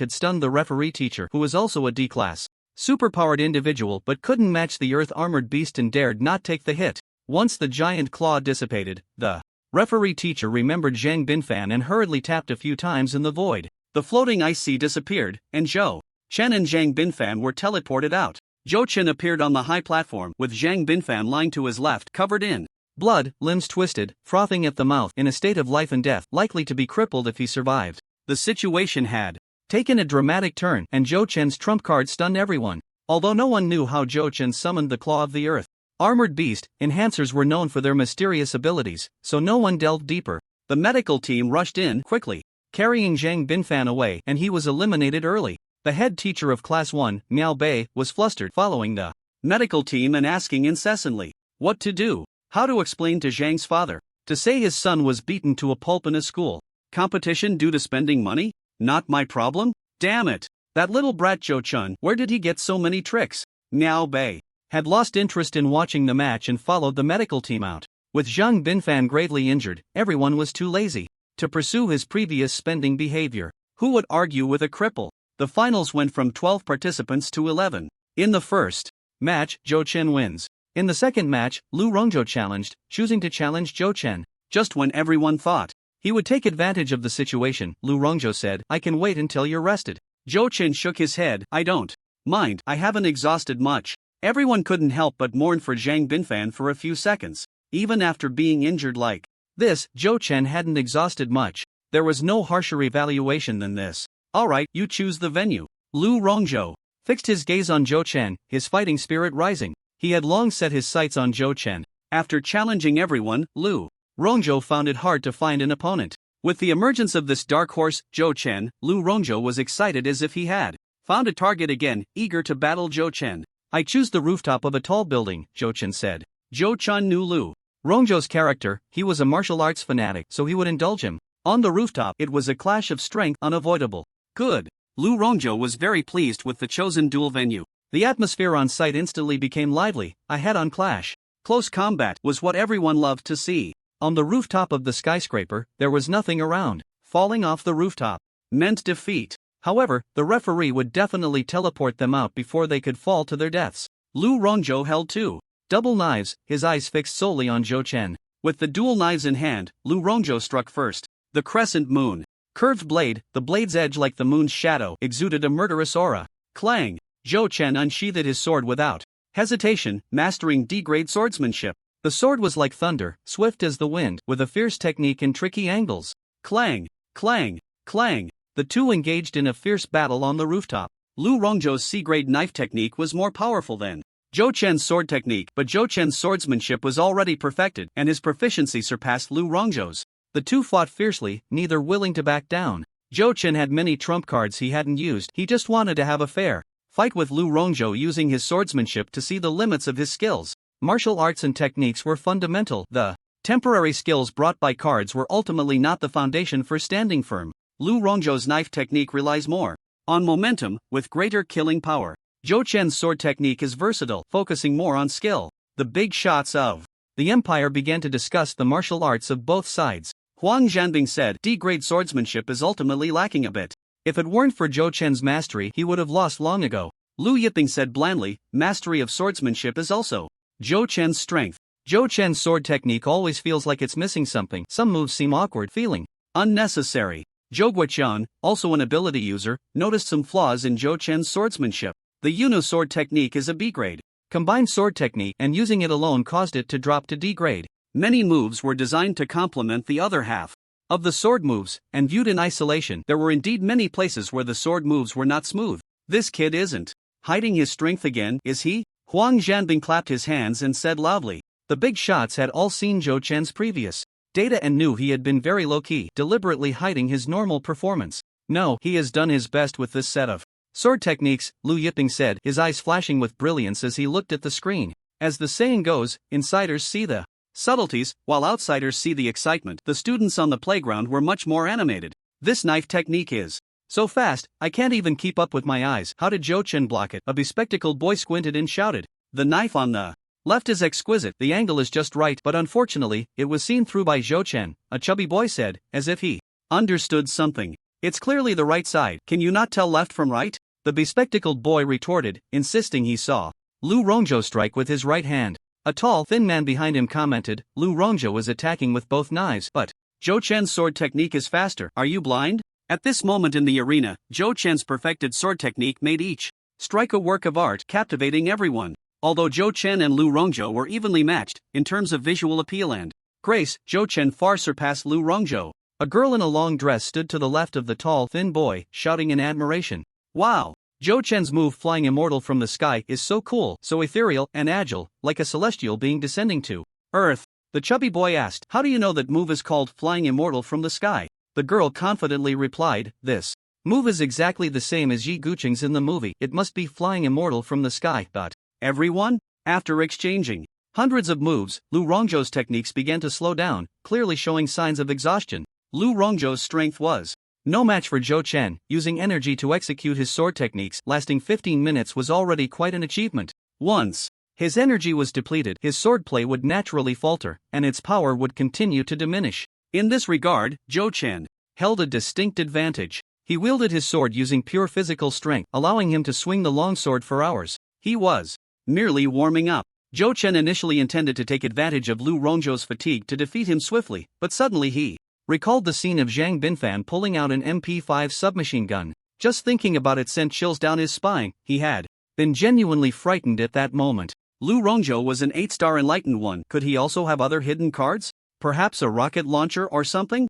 had stunned the referee teacher, who was also a D-class superpowered individual but couldn't match the Earth Armored Beast and dared not take the hit. Once the giant claw dissipated, the referee teacher remembered Zhang Binfan and hurriedly tapped a few times in the void. The floating ice sea disappeared, and Zhou Chen and Zhang Binfan were teleported out. Zhou Chen appeared on the high platform with Zhang Binfan lying to his left, covered in blood, limbs twisted, frothing at the mouth, in a state of life and death, likely to be crippled if he survived. The situation had taken a dramatic turn, and Zhou Chen's trump card stunned everyone. Although no one knew how Zhou Chen summoned the claw of the Earth Armored Beast, enhancers were known for their mysterious abilities, so no one delved deeper. The medical team rushed in quickly, carrying Zhang Binfan away, and he was eliminated early. The head teacher of Class 1, Miao Bei, was flustered, following the medical team and asking incessantly what to do, how to explain to Zhang's father, to say his son was beaten to a pulp in a school competition due to spending money? Not my problem? Damn it! That little brat Zhou Chen, where did he get so many tricks? Miao Bei had lost interest in watching the match and followed the medical team out. With Zhang Binfan gravely injured, everyone was too lazy to pursue his previous spending behavior. Who would argue with a cripple? The finals went from 12 participants to 11. In the first match, Zhou Chen wins. In the second match, Lu Rongzhou challenged, choosing to challenge Zhou Chen. Just when everyone thought he would take advantage of the situation, Lu Rongzhou said, I can wait until you're rested. Zhou Chen shook his head. I don't mind, I haven't exhausted much. Everyone couldn't help but mourn for Zhang Binfan for a few seconds. Even after being injured like this, Zhou Chen hadn't exhausted much. There was no harsher evaluation than this. Alright, you choose the venue. Lu Rongzhou fixed his gaze on Zhou Chen, his fighting spirit rising. He had long set his sights on Zhou Chen. After challenging everyone, Lu Rongzhou found it hard to find an opponent. With the emergence of this dark horse, Zhou Chen, Lu Rongzhou was excited as if he had Found a target again, eager to battle Zhou Chen. I choose the rooftop of a tall building, Zhou Chen said. Zhou Chen knew Lu Rongzhou's character, he was a martial arts fanatic, so he would indulge him. On the rooftop, it was a clash of strength unavoidable. Good. Lu Rongzhou was very pleased with the chosen duel venue. The atmosphere on site instantly became lively, a head-on clash. Close combat was what everyone loved to see. On the rooftop of the skyscraper, there was nothing around. Falling off the rooftop meant defeat. However, the referee would definitely teleport them out before they could fall to their deaths. Lu Rongzhou held two double knives, his eyes fixed solely on Zhou Chen. With the dual knives in hand, Lu Rongzhou struck first. The crescent moon. Curved blade, the blade's edge like the moon's shadow, exuded a murderous aura. Clang! Zhou Chen unsheathed his sword without hesitation, mastering D-grade swordsmanship. The sword was like thunder, swift as the wind, with a fierce technique and tricky angles. Clang! Clang! Clang! The two engaged in a fierce battle on the rooftop. Lu Rongzhou's C-grade knife technique was more powerful than Zhou Chen's sword technique, but Zhou Chen's swordsmanship was already perfected, and his proficiency surpassed Lu Rongzhou's. The two fought fiercely, neither willing to back down. Zhou Chen had many trump cards he hadn't used, he just wanted to have a fair fight with Lu Rongzhou, using his swordsmanship to see the limits of his skills. Martial arts and techniques were fundamental. The temporary skills brought by cards were ultimately not the foundation for standing firm. Lu Rongzhou's knife technique relies more on momentum, with greater killing power. Zhou Chen's sword technique is versatile, focusing more on skill. The big shots of the Empire began to discuss the martial arts of both sides. Huang Zhanbing said, D-grade swordsmanship is ultimately lacking a bit. If it weren't for Zhou Chen's mastery, he would have lost long ago. Lu Yiping said blandly, mastery of swordsmanship is also Zhou Chen's strength. Zhou Chen's sword technique always feels like it's missing something. Some moves seem awkward, feeling unnecessary. Zhou Guoqian, also an ability user, noticed some flaws in Zhou Chen's swordsmanship. The Yuno sword technique is a B-grade. Combined sword technique, and using it alone caused it to drop to D-grade. Many moves were designed to complement the other half of the sword moves, and viewed in isolation, there were indeed many places where the sword moves were not smooth. This kid isn't hiding his strength again, is he? Huang Zhanbing clapped his hands and said loudly. The big shots had all seen Zhou Chen's previous data and knew he had been very low-key, deliberately hiding his normal performance. No, he has done his best with this set of sword techniques, Lu Yiping said, his eyes flashing with brilliance as he looked at the screen. As the saying goes, insiders see the subtleties, while outsiders see the excitement. The students on the playground were much more animated. This knife technique is so fast, I can't even keep up with my eyes. How did Zhou Chen block it? A bespectacled boy squinted and shouted. The knife on the left is exquisite, the angle is just right, but unfortunately, it was seen through by Zhou Chen, a chubby boy said, as if he understood something. It's clearly the right side, can you not tell left from right? The bespectacled boy retorted, insisting he saw Lu Rongzhou strike with his right hand. A tall, thin man behind him commented, Lu Rongzhou was attacking with both knives, but Zhou Chen's sword technique is faster. Are you blind? At this moment in the arena, Zhou Chen's perfected sword technique made each strike a work of art, captivating everyone. Although Zhou Chen and Lu Rongzhou were evenly matched in terms of visual appeal and grace, Zhou Chen far surpassed Lu Rongzhou. A girl in a long dress stood to the left of the tall, thin boy, shouting in admiration. Wow! Zhou Chen's move, flying immortal from the sky, is so cool, so ethereal and agile, like a celestial being descending to Earth. The chubby boy asked, how do you know that move is called flying immortal from the sky? The girl confidently replied, this move is exactly the same as Yi Guqing's in the movie, it must be flying immortal from the sky. But everyone? After exchanging hundreds of moves, Lu Rongzhou's techniques began to slow down, clearly showing signs of exhaustion. Lu Rongzhou's strength was no match for Zhou Chen. Using energy to execute his sword techniques, lasting 15 minutes was already quite an achievement. Once his energy was depleted, his swordplay would naturally falter, and its power would continue to diminish. In this regard, Zhou Chen held a distinct advantage. He wielded his sword using pure physical strength, allowing him to swing the longsword for hours. He was merely warming up. Zhou Chen initially intended to take advantage of Lu Rongzhou's fatigue to defeat him swiftly, but suddenly he recalled the scene of Zhang Binfan pulling out an MP5 submachine gun. Just thinking about it sent chills down his spine. He had been genuinely frightened at that moment. Lu Rongzhou was an 8-star enlightened one. Could he also have other hidden cards? Perhaps a rocket launcher or something?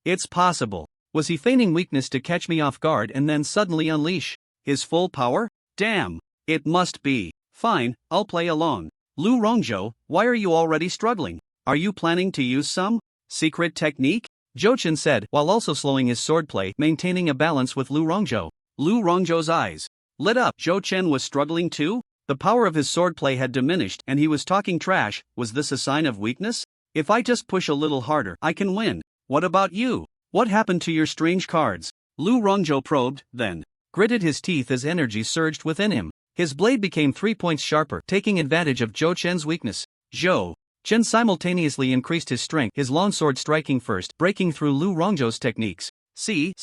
It's possible. Was he feigning weakness to catch me off guard and then suddenly unleash his full power? Damn, it must be. Fine, I'll play along. Lu Rongzhou, why are you already struggling? Are you planning to use some secret technique? Zhou Chen said, while also slowing his swordplay, maintaining a balance with Lu Rongzhou. Lu Rongzhou's eyes lit up. Zhou Chen was struggling too? The power of his swordplay had diminished and he was talking trash. Was this a sign of weakness? If I just push a little harder, I can win. What about you? What happened to your strange cards? Lu Rongzhou probed, then gritted his teeth as energy surged within him. His blade became 3 points sharper, taking advantage of Zhou Chen's weakness. Zhou Chen simultaneously increased his strength, his longsword striking first, breaking through Lu Rongzhou's techniques. See,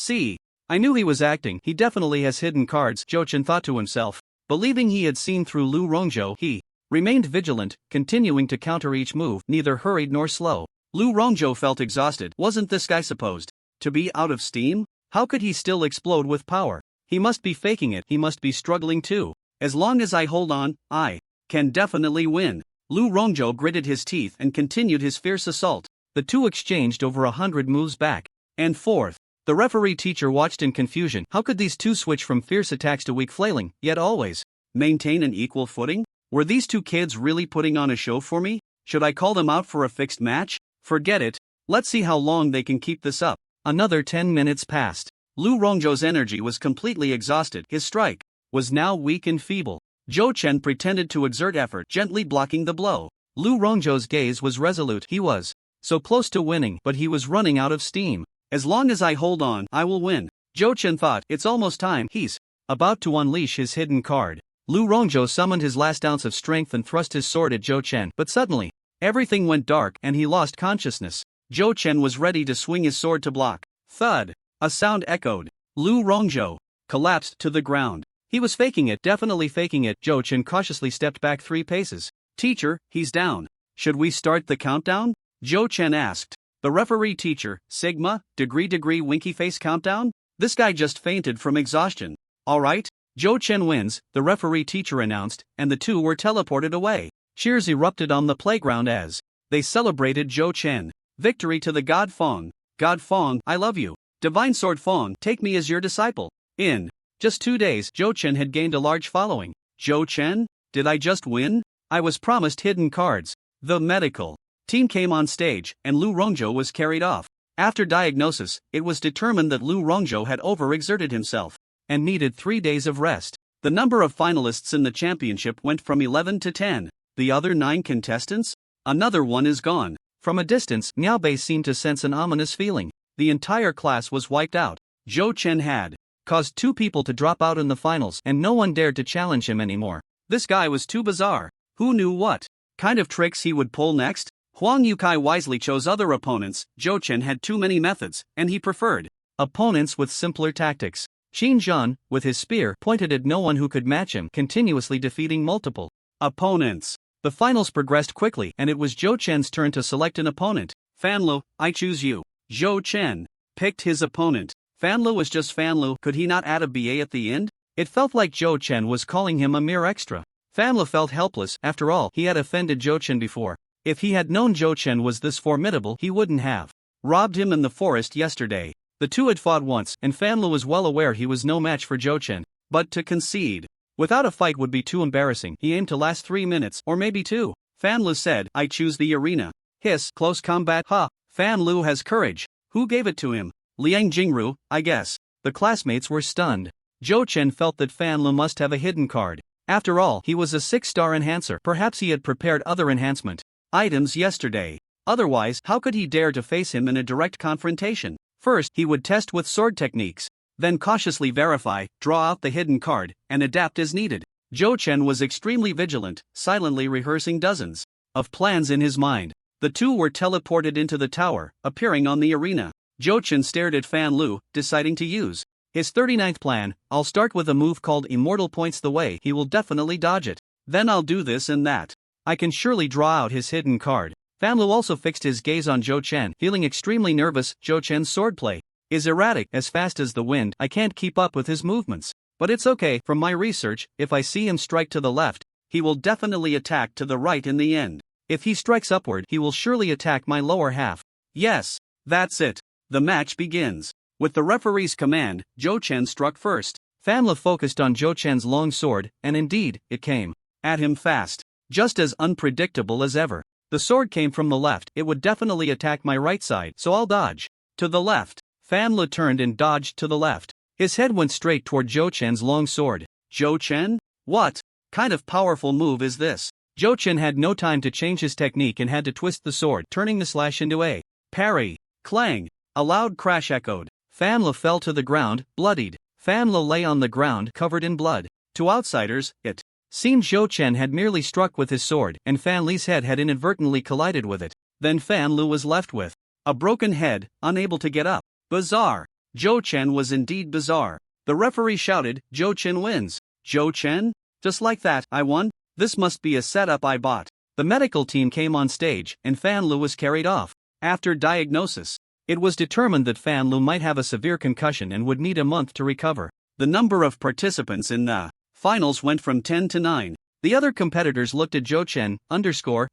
I knew he was acting. He definitely has hidden cards, Zhou Chen thought to himself. Believing he had seen through Lu Rongzhou, he remained vigilant, continuing to counter each move, neither hurried nor slow. Lu Rongzhou felt exhausted. Wasn't this guy supposed to be out of steam? How could he still explode with power? He must be faking it, he must be struggling too. As long as I hold on, I can definitely win. Lu Rongzhou gritted his teeth and continued his fierce assault. The two exchanged over 100 moves back and forth. The referee teacher watched in confusion. How could these two switch from fierce attacks to weak flailing, yet always maintain an equal footing? Were these two kids really putting on a show for me? Should I call them out for a fixed match? Forget it. Let's see how long they can keep this up. Another 10 minutes passed. Lu Rongzhou's energy was completely exhausted. His strike was now weak and feeble. Zhou Chen pretended to exert effort, gently blocking the blow. Lu Rongzhou's gaze was resolute. He was so close to winning, but he was running out of steam. As long as I hold on, I will win. Zhou Chen thought, it's almost time. He's about to unleash his hidden card. Lu Rongzhou summoned his last ounce of strength and thrust his sword at Zhou Chen, but suddenly, everything went dark and he lost consciousness. Zhou Chen was ready to swing his sword to block. Thud! A sound echoed. Lu Rongzhou collapsed to the ground. He was faking it, definitely faking it. Zhou Chen cautiously stepped back 3 paces. Teacher, he's down. Should we start the countdown? Zhou Chen asked. The referee teacher, Sigma, degree winky face countdown? This guy just fainted from exhaustion. Alright, Zhou Chen wins, the referee teacher announced, and the two were teleported away. Cheers erupted on the playground as they celebrated Zhou Chen. Victory to the God Fong. God Fong, I love you. Divine Sword Fong, take me as your disciple. In just 2 days, Zhou Chen had gained a large following. Zhou Chen? Did I just win? I was promised hidden cards. The medical team came on stage, and Lu Rongzhou was carried off. After diagnosis, it was determined that Lu Rongzhou had overexerted himself and needed 3 days of rest. The number of finalists in the championship went from 11 to 10. The other 9 contestants? Another one is gone. From a distance, Miao Bei seemed to sense an ominous feeling. The entire class was wiped out. Zhou Chen had caused 2 people to drop out in the finals, and no one dared to challenge him anymore. This guy was too bizarre. Who knew what kind of tricks he would pull next? Huang Yukai wisely chose other opponents. Zhou Chen had too many methods, and he preferred opponents with simpler tactics. Qin Zhan, with his spear, pointed at no one who could match him, continuously defeating multiple opponents. The finals progressed quickly, and it was Zhou Chen's turn to select an opponent. Fanlu, I choose you. Zhou Chen picked his opponent. Fanlu was just Fanlu, could he not add a BA at the end? It felt like Zhou Chen was calling him a mere extra. Fanlu felt helpless. After all, he had offended Zhou Chen before. If he had known Zhou Chen was this formidable, he wouldn't have robbed him in the forest yesterday. The two had fought once, and Fanlu was well aware he was no match for Zhou Chen. But to concede without a fight would be too embarrassing. He aimed to last 3 minutes, or maybe 2. Fanlu said, I choose the arena. Hiss, close combat, ha. Fanlu has courage. Who gave it to him? Liang Jingru, I guess. The classmates were stunned. Zhou Chen felt that Fanlu must have a hidden card. After all, he was a 6-star enhancer. Perhaps he had prepared other enhancement items yesterday. Otherwise, how could he dare to face him in a direct confrontation? First, he would test with sword techniques. Then cautiously verify, draw out the hidden card, and adapt as needed. Zhou Chen was extremely vigilant, silently rehearsing dozens of plans in his mind. The two were teleported into the tower, appearing on the arena. Zhou Chen stared at Fanlu, deciding to use his 39th plan. I'll start with a move called Immortal Points the way. He will definitely dodge it. Then I'll do this and that. I can surely draw out his hidden card. Fanlu also fixed his gaze on Zhou Chen, feeling extremely nervous. Zhou Chen's swordplay is erratic, as fast as the wind. I can't keep up with his movements. But it's okay, from my research, if I see him strike to the left, he will definitely attack to the right in the end. If he strikes upward, he will surely attack my lower half. Yes, that's it. The match begins. With the referee's command, Zhou Chen struck first. Fanlu focused on Zhou Chen's long sword, and indeed, it came at him fast. Just as unpredictable as ever. The sword came from the left. It would definitely attack my right side, so I'll dodge to the left. Fanlu turned and dodged to the left. His head went straight toward Zhou Chen's long sword. Zhou Chen? What kind of powerful move is this? Zhou Chen had no time to change his technique and had to twist the sword, turning the slash into a parry. Clang! A loud crash echoed. Fan Le fell to the ground, bloodied. Fan Le lay on the ground, covered in blood. To outsiders, it seemed Zhou Chen had merely struck with his sword, and Fan Li's head had inadvertently collided with it. Then Fan Lu was left with a broken head, unable to get up. Bizarre. Zhou Chen was indeed bizarre. The referee shouted, "Zhou Chen wins." Zhou Chen? Just like that, I won? This must be a setup I bought. The medical team came on stage, and Fan Lu was carried off. After diagnosis, it was determined that Fan Lu might have a severe concussion and would need a month to recover. The number of participants in the finals went from 10 to 9. The other competitors looked at Zhou Chen,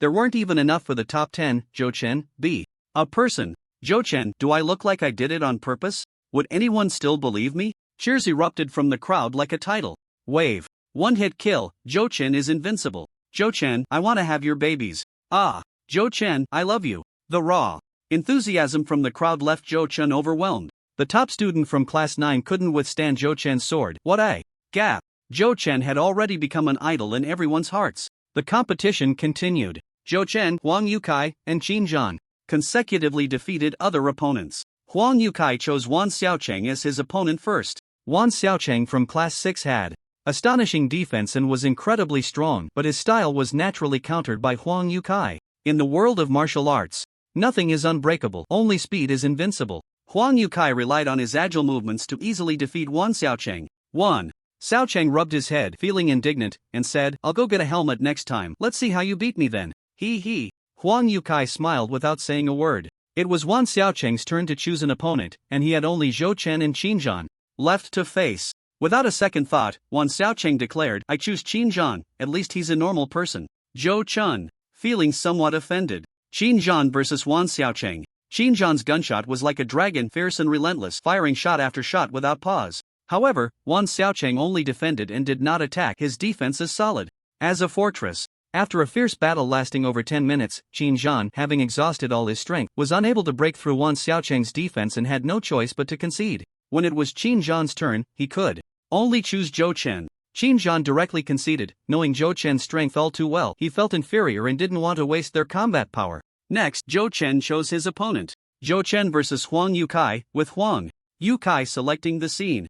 there weren't even enough for the top 10. Zhou Chen, be a person. Zhou Chen, do I look like I did it on purpose? Would anyone still believe me? Cheers erupted from the crowd like a tidal wave. One-hit kill, Zhou Chen is invincible. Zhou Chen, I wanna have your babies. Ah, Zhou Chen, I love you. The raw enthusiasm from the crowd left Zhou Chen overwhelmed. The top student from class 9 couldn't withstand Zhou Chen's sword. What a gap! Zhou Chen had already become an idol in everyone's hearts. The competition continued. Zhou Chen, Huang Yukai, and Qin Zhan consecutively defeated other opponents. Huang Yukai chose Wan Xiaocheng as his opponent first. Wan Xiaocheng from class 6 had astonishing defense and was incredibly strong, but his style was naturally countered by Huang Yukai. In the world of martial arts, nothing is unbreakable, only speed is invincible. Huang Yukai relied on his agile movements to easily defeat Wan Xiaocheng. Wan Xiaocheng rubbed his head, feeling indignant, and said, "I'll go get a helmet next time. Let's see how you beat me then." He. Huang Yukai smiled without saying a word. It was Wan Xiaocheng's turn to choose an opponent, and he had only Zhou Chen and Qin Zhan left to face. Without a second thought, Wan Xiaocheng declared, "I choose Qin Zhan, at least he's a normal person." Zhou Chen, feeling somewhat offended. Qin Zhan versus Wan Xiaocheng. Qin Zhan's gunshot was like a dragon, fierce and relentless, firing shot after shot without pause. However, Wan Xiaocheng only defended and did not attack. His defense is solid as a fortress. After a fierce battle lasting over 10 minutes, Qin Zhan, having exhausted all his strength, was unable to break through Wan Xiaocheng's defense and had no choice but to concede. When it was Qin Zhan's turn, he could only choose Zhou Chen. Qin Zhan directly conceded, knowing Zhou Chen's strength all too well. He felt inferior and didn't want to waste their combat power. Next, Zhou Chen chose his opponent. Zhou Chen versus Huang Yukai, with Huang Yukai selecting the scene,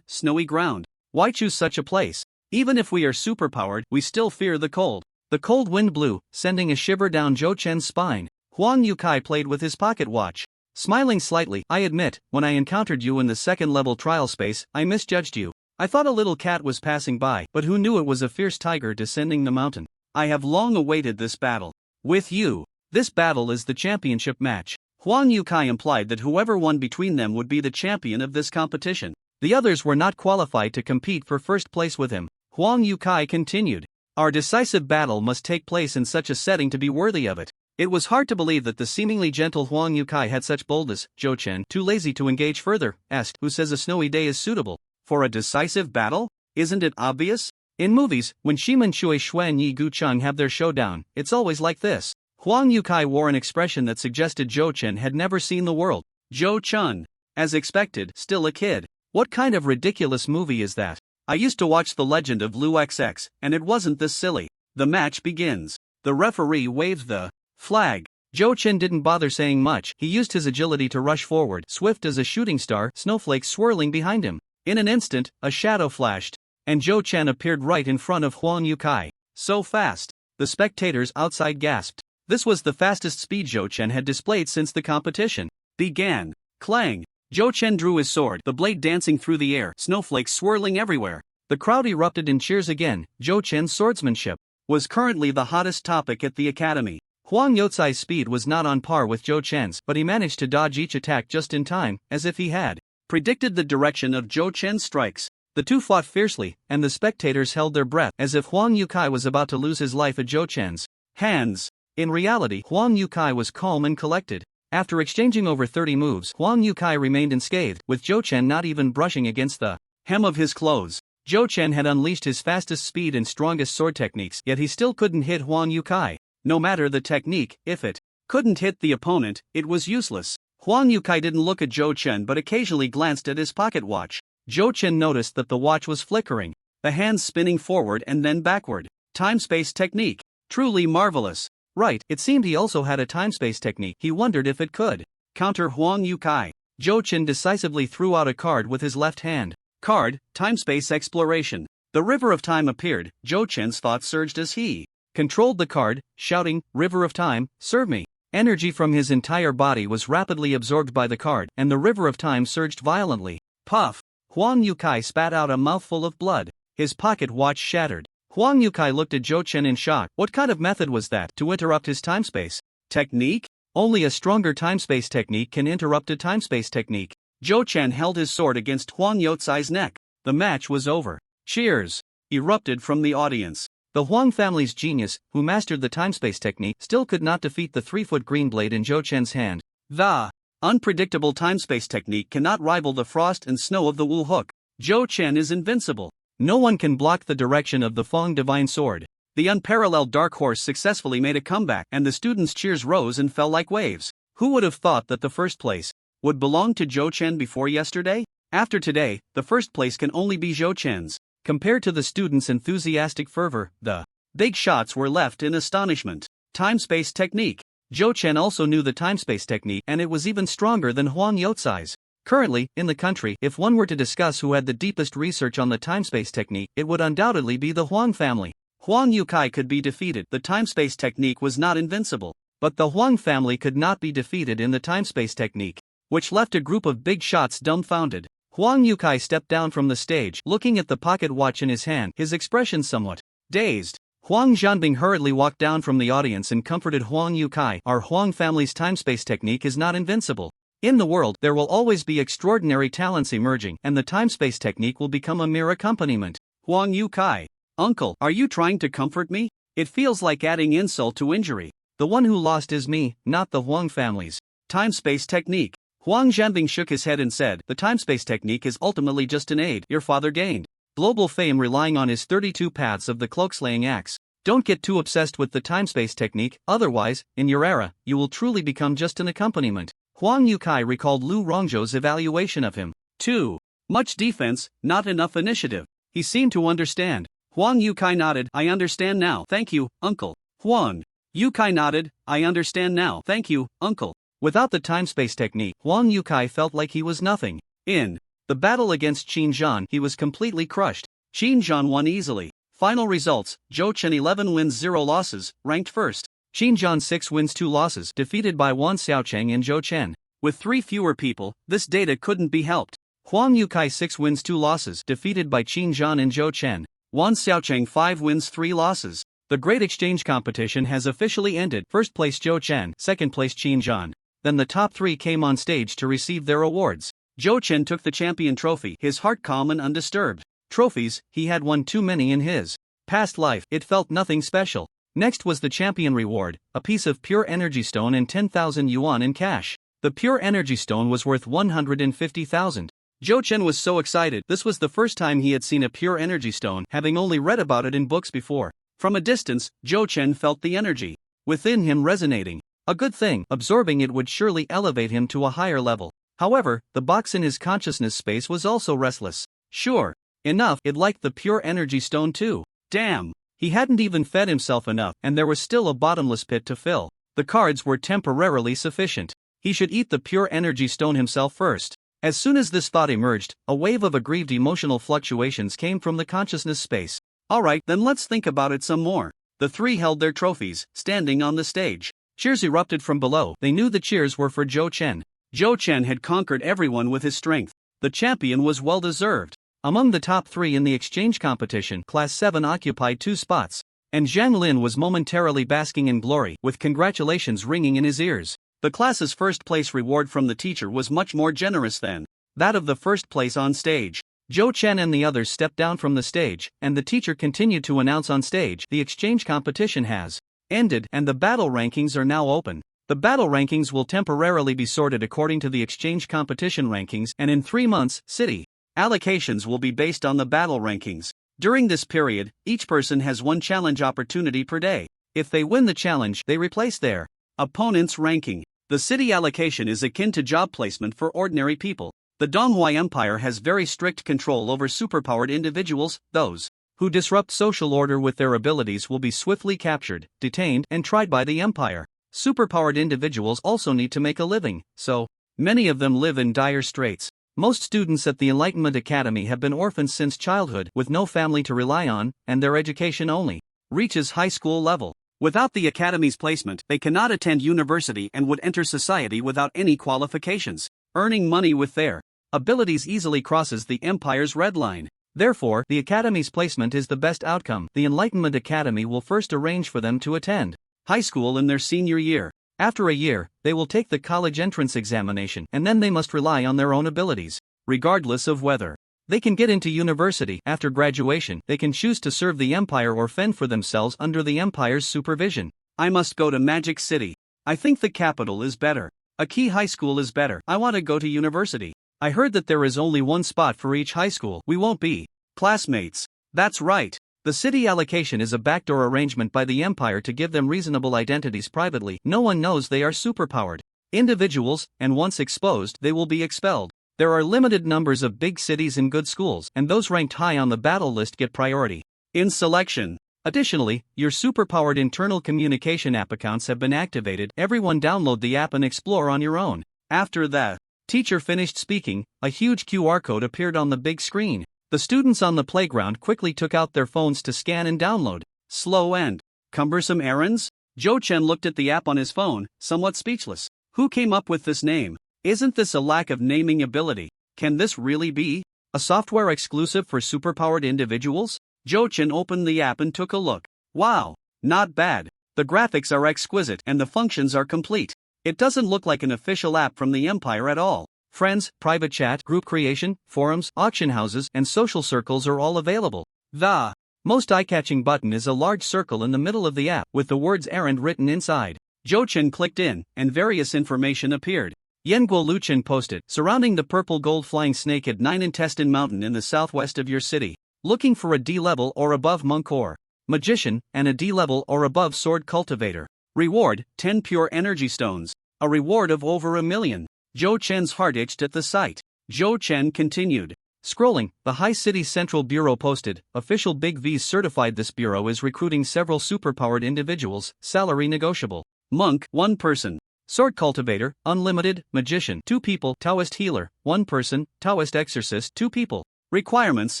snowy ground. Why choose such a place? Even if we are superpowered, we still fear the cold. The cold wind blew, sending a shiver down Zhou Chen's spine. Huang Yukai played with his pocket watch. Smiling slightly, "I admit, when I encountered you in the second-level trial space, I misjudged you. I thought a little cat was passing by, but who knew it was a fierce tiger descending the mountain. I have long awaited this battle with you. This battle is the championship match." Huang Yukai implied that whoever won between them would be the champion of this competition. The others were not qualified to compete for first place with him. Huang Yukai continued, "Our decisive battle must take place in such a setting to be worthy of it." It was hard to believe that the seemingly gentle Huang Yukai had such boldness. Zhou Chen, too lazy to engage further, asked, "Who says a snowy day is suitable for a decisive battle? Isn't it obvious? In movies, when Shiman Shui Xuan Yi Gu Cheng have their showdown, it's always like this." Huang Yukai wore an expression that suggested Zhou Chen had never seen the world. Zhou Chen, as expected, still a kid. What kind of ridiculous movie is that? I used to watch The Legend of Lu XX, and it wasn't this silly. The match begins. The referee waved the flag. Zhou Chen didn't bother saying much. He used his agility to rush forward, swift as a shooting star, snowflakes swirling behind him. In an instant, a shadow flashed, and Zhou Chen appeared right in front of Huang Yukai. So fast. The spectators outside gasped. This was the fastest speed Zhou Chen had displayed since the competition began. Clang. Zhou Chen drew his sword, the blade dancing through the air, snowflakes swirling everywhere. The crowd erupted in cheers again. Zhou Chen's swordsmanship was currently the hottest topic at the academy. Huang Yutsai's speed was not on par with Zhou Chen's, but he managed to dodge each attack just in time, as if he had predicted the direction of Zhou Chen's strikes. The two fought fiercely, and the spectators held their breath as if Huang Yukai was about to lose his life at Zhou Chen's hands. In reality, Huang Yukai was calm and collected. After exchanging over 30 moves, Huang Yukai remained unscathed, with Zhou Chen not even brushing against the hem of his clothes. Zhou Chen had unleashed his fastest speed and strongest sword techniques, yet he still couldn't hit Huang Yukai. No matter the technique, if it couldn't hit the opponent, it was useless. Huang Yukai didn't look at Zhou Chen but occasionally glanced at his pocket watch. Zhou Chen noticed that the watch was flickering, the hands spinning forward and then backward. Time-space technique. Truly marvelous. Right, it seemed he also had a time-space technique. He wondered if it could counter Huang Yukai. Zhou Chen decisively threw out a card with his left hand. Card, Time-space exploration. The river of time appeared. Zhou Chen's thoughts surged as he controlled the card, shouting, "River of time, serve me." Energy from his entire body was rapidly absorbed by the card, and the river of time surged violently. Puff! Huang Yukai spat out a mouthful of blood. His pocket watch shattered. Huang Yukai looked at Zhou Chen in shock. What kind of method was that to interrupt his time-space technique? Only a stronger time-space technique can interrupt a time-space technique. Zhou Chen held his sword against Huang Yukai's neck. The match was over. Cheers erupted from the audience. The Huang family's genius, who mastered the time-space technique, still could not defeat the 3-foot green blade in Zhou Chen's hand. The unpredictable time-space technique cannot rival the frost and snow of the Wu Hook. Zhou Chen is invincible. No one can block the direction of the Feng Divine Sword. The unparalleled Dark Horse successfully made a comeback, and the students' cheers rose and fell like waves. Who would have thought that the first place would belong to Zhou Chen before yesterday? After today, the first place can only be Zhou Chen's. Compared to the students' enthusiastic fervor, the big shots were left in astonishment. Time-space technique. Zhou Chen also knew the time-space technique, and it was even stronger than Huang Yutsai's. Currently, in the country, if one were to discuss who had the deepest research on the time-space technique, it would undoubtedly be the Huang family. Huang Yukai could be defeated. The time-space technique was not invincible. But the Huang family could not be defeated in the time-space technique, which left a group of big shots dumbfounded. Huang Yukai stepped down from the stage, looking at the pocket watch in his hand, his expression somewhat dazed. Huang Zhanbing hurriedly walked down from the audience and comforted Huang Yukai. Our Huang family's time-space technique is not invincible. In the world, there will always be extraordinary talents emerging, and the time-space technique will become a mere accompaniment. Huang Yukai. Uncle, are you trying to comfort me? It feels like adding insult to injury. The one who lost is me, not the Huang family's time-space technique. Huang Zhanbing shook his head and said, the time-space technique is ultimately just an aid. Your father gained global fame relying on his 32 paths of the cloak-slaying axe. Don't get too obsessed with the time-space technique, otherwise, in your era, you will truly become just an accompaniment. Huang Yukai recalled Lu Rongzhou's evaluation of him. Too much defense, not enough initiative. He seemed to understand. Huang Yukai nodded. I understand now. Thank you, uncle. Huang Yukai nodded. I understand now. Thank you, uncle. Without the time-space technique, Huang Yukai felt like he was nothing. In the battle against Qin Zhan, he was completely crushed. Qin Zhan won easily. Final results: Zhou Chen 11 wins 0 losses, ranked first. Qin Zhan 6 wins 2 losses, defeated by Wan Xiaocheng and Zhou Chen. With 3 fewer people, this data couldn't be helped. Huang Yukai 6 wins 2 losses, defeated by Qin Zhan and Zhou Chen. Wan Xiaocheng 5 wins 3 losses. The great exchange competition has officially ended. First place Zhou Chen, second place Qin Zhan. Then the top 3 came on stage to receive their awards. Zhou Chen took the champion trophy, his heart calm and undisturbed. Trophies, he had won too many in his past life, it felt nothing special. Next was the champion reward, a piece of pure energy stone and 10,000 yuan in cash. The pure energy stone was worth 150,000. Zhou Chen was so excited. This was the first time he had seen a pure energy stone, having only read about it in books before. From a distance, Zhou Chen felt the energy within him resonating. A good thing, absorbing it would surely elevate him to a higher level. However, the box in his consciousness space was also restless. Sure enough, it liked the pure energy stone too. Damn! He hadn't even fed himself enough, and there was still a bottomless pit to fill. The cards were temporarily sufficient. He should eat the pure energy stone himself first. As soon as this thought emerged, a wave of aggrieved emotional fluctuations came from the consciousness space. Alright, then let's think about it some more. The 3 held their trophies, standing on the stage. Cheers erupted from below. They knew the cheers were for Zhou Chen. Zhou Chen had conquered everyone with his strength. The champion was well deserved. Among the top 3 in the exchange competition, Class 7 occupied 2 spots. And Zhang Lin was momentarily basking in glory, with congratulations ringing in his ears. The class's first place reward from the teacher was much more generous than that of the first place on stage. Zhou Chen and the others stepped down from the stage, and the teacher continued to announce on stage, the exchange competition has ended, and the battle rankings are now open. The battle rankings will temporarily be sorted according to the exchange competition rankings, and in 3 months, city allocations will be based on the battle rankings. During this period, each person has 1 challenge opportunity per day. If they win the challenge, they replace their opponent's ranking. The city allocation is akin to job placement for ordinary people. The Donghua Empire has very strict control over superpowered individuals. Those who disrupt social order with their abilities will be swiftly captured, detained, and tried by the Empire. Superpowered individuals also need to make a living, so many of them live in dire straits. Most students at the Enlightenment Academy have been orphans since childhood with no family to rely on, and their education only reaches high school level. Without the Academy's placement, they cannot attend university and would enter society without any qualifications. Earning money with their abilities easily crosses the Empire's red line. Therefore, the Academy's placement is the best outcome. The Enlightenment Academy will first arrange for them to attend high school in their senior year. After a year, they will take the college entrance examination, and then they must rely on their own abilities, regardless of whether they can get into university. After graduation, they can choose to serve the Empire or fend for themselves under the Empire's supervision. I must go to Magic City. I think the capital is better. A key high school is better. I want to go to university. I heard that there is only one spot for each high school. We won't be classmates. That's right. The city allocation is a backdoor arrangement by the Empire to give them reasonable identities privately. No one knows they are superpowered individuals, and once exposed, they will be expelled. There are limited numbers of big cities and good schools, and those ranked high on the battle list get priority in selection. Additionally, your superpowered internal communication app accounts have been activated. Everyone download the app and explore on your own. After the teacher finished speaking, a huge QR code appeared on the big screen. The students on the playground quickly took out their phones to scan and download. Slow and cumbersome errands? Zhou Chen looked at the app on his phone, somewhat speechless. Who came up with this name? Isn't this a lack of naming ability? Can this really be a software exclusive for superpowered individuals? Zhou Chen opened the app and took a look. Wow, not bad. The graphics are exquisite and the functions are complete. It doesn't look like an official app from the Empire at all. Friends, private chat, group creation, forums, auction houses, and social circles are all available. The most eye-catching button is a large circle in the middle of the app with the words errand written inside. Zhou Chen clicked in, and various information appeared. Yenguo Luchin posted, surrounding the purple gold flying snake at 9 Intestine Mountain in the southwest of your city. Looking for a D-level or above monk or magician, and a D-level or above sword cultivator. Reward, 10 pure energy stones. A reward of over 1 million. Zhou Chen's heart itched at the sight. Zhou Chen continued. Scrolling, the High City Central Bureau posted, official Big V's certified. This bureau is recruiting several superpowered individuals, salary negotiable. Monk, 1 person. Sword cultivator, unlimited, magician, 2 people, Taoist healer, 1 person, Taoist exorcist, 2 people. Requirements,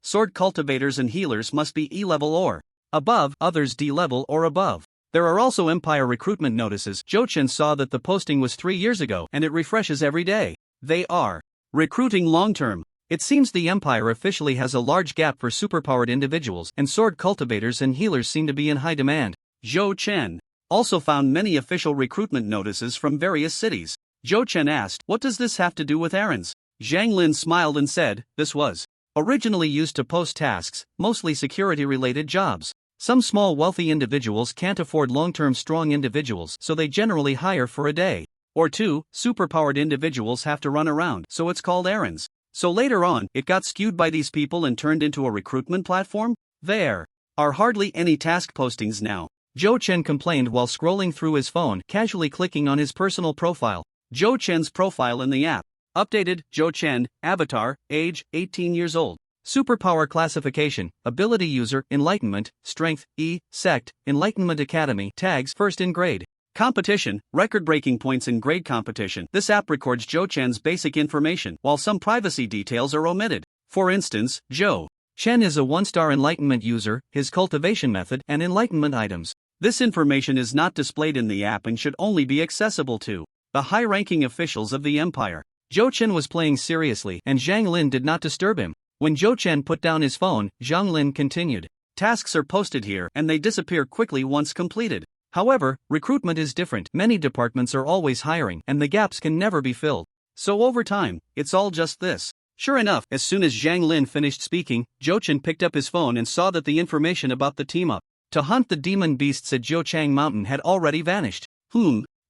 sword cultivators and healers must be E-level or above, others D-level or above. There are also Empire recruitment notices. Zhou Chen saw that the posting was 3 years ago and it refreshes every day. They are recruiting long-term. It seems the Empire officially has a large gap for superpowered individuals, and sword cultivators and healers seem to be in high demand. Zhou Chen also found many official recruitment notices from various cities. Zhou Chen asked, what does this have to do with errands? Zhang Lin smiled and said, this was originally used to post tasks, mostly security-related jobs. Some small wealthy individuals can't afford long-term strong individuals, so they generally hire for a day or two. Superpowered individuals have to run around, so it's called errands. So later on, it got skewed by these people and turned into a recruitment platform? There are hardly any task postings now. Zhou Chen complained while scrolling through his phone, casually clicking on his personal profile. Zhou Chen's profile in the app. Updated, Zhou Chen, avatar, age, 18 years old. Superpower classification, ability user, enlightenment, strength, E, sect, Enlightenment Academy, tags, first in grade. Competition, record-breaking points in grade competition. This app records Zhou Chen's basic information, while some privacy details are omitted. For instance, Zhou Chen is a 1-star enlightenment user, his cultivation method, and enlightenment items. This information is not displayed in the app and should only be accessible to the high-ranking officials of the Empire. Zhou Chen was playing seriously, and Zhang Lin did not disturb him. When Zhou Chen put down his phone, Zhang Lin continued. Tasks are posted here and they disappear quickly once completed. However, recruitment is different. Many departments are always hiring and the gaps can never be filled. So over time, it's all just this. Sure enough, as soon as Zhang Lin finished speaking, Zhou Chen picked up his phone and saw that the information about the team-up to hunt the demon beasts at Zhouchang Mountain had already vanished.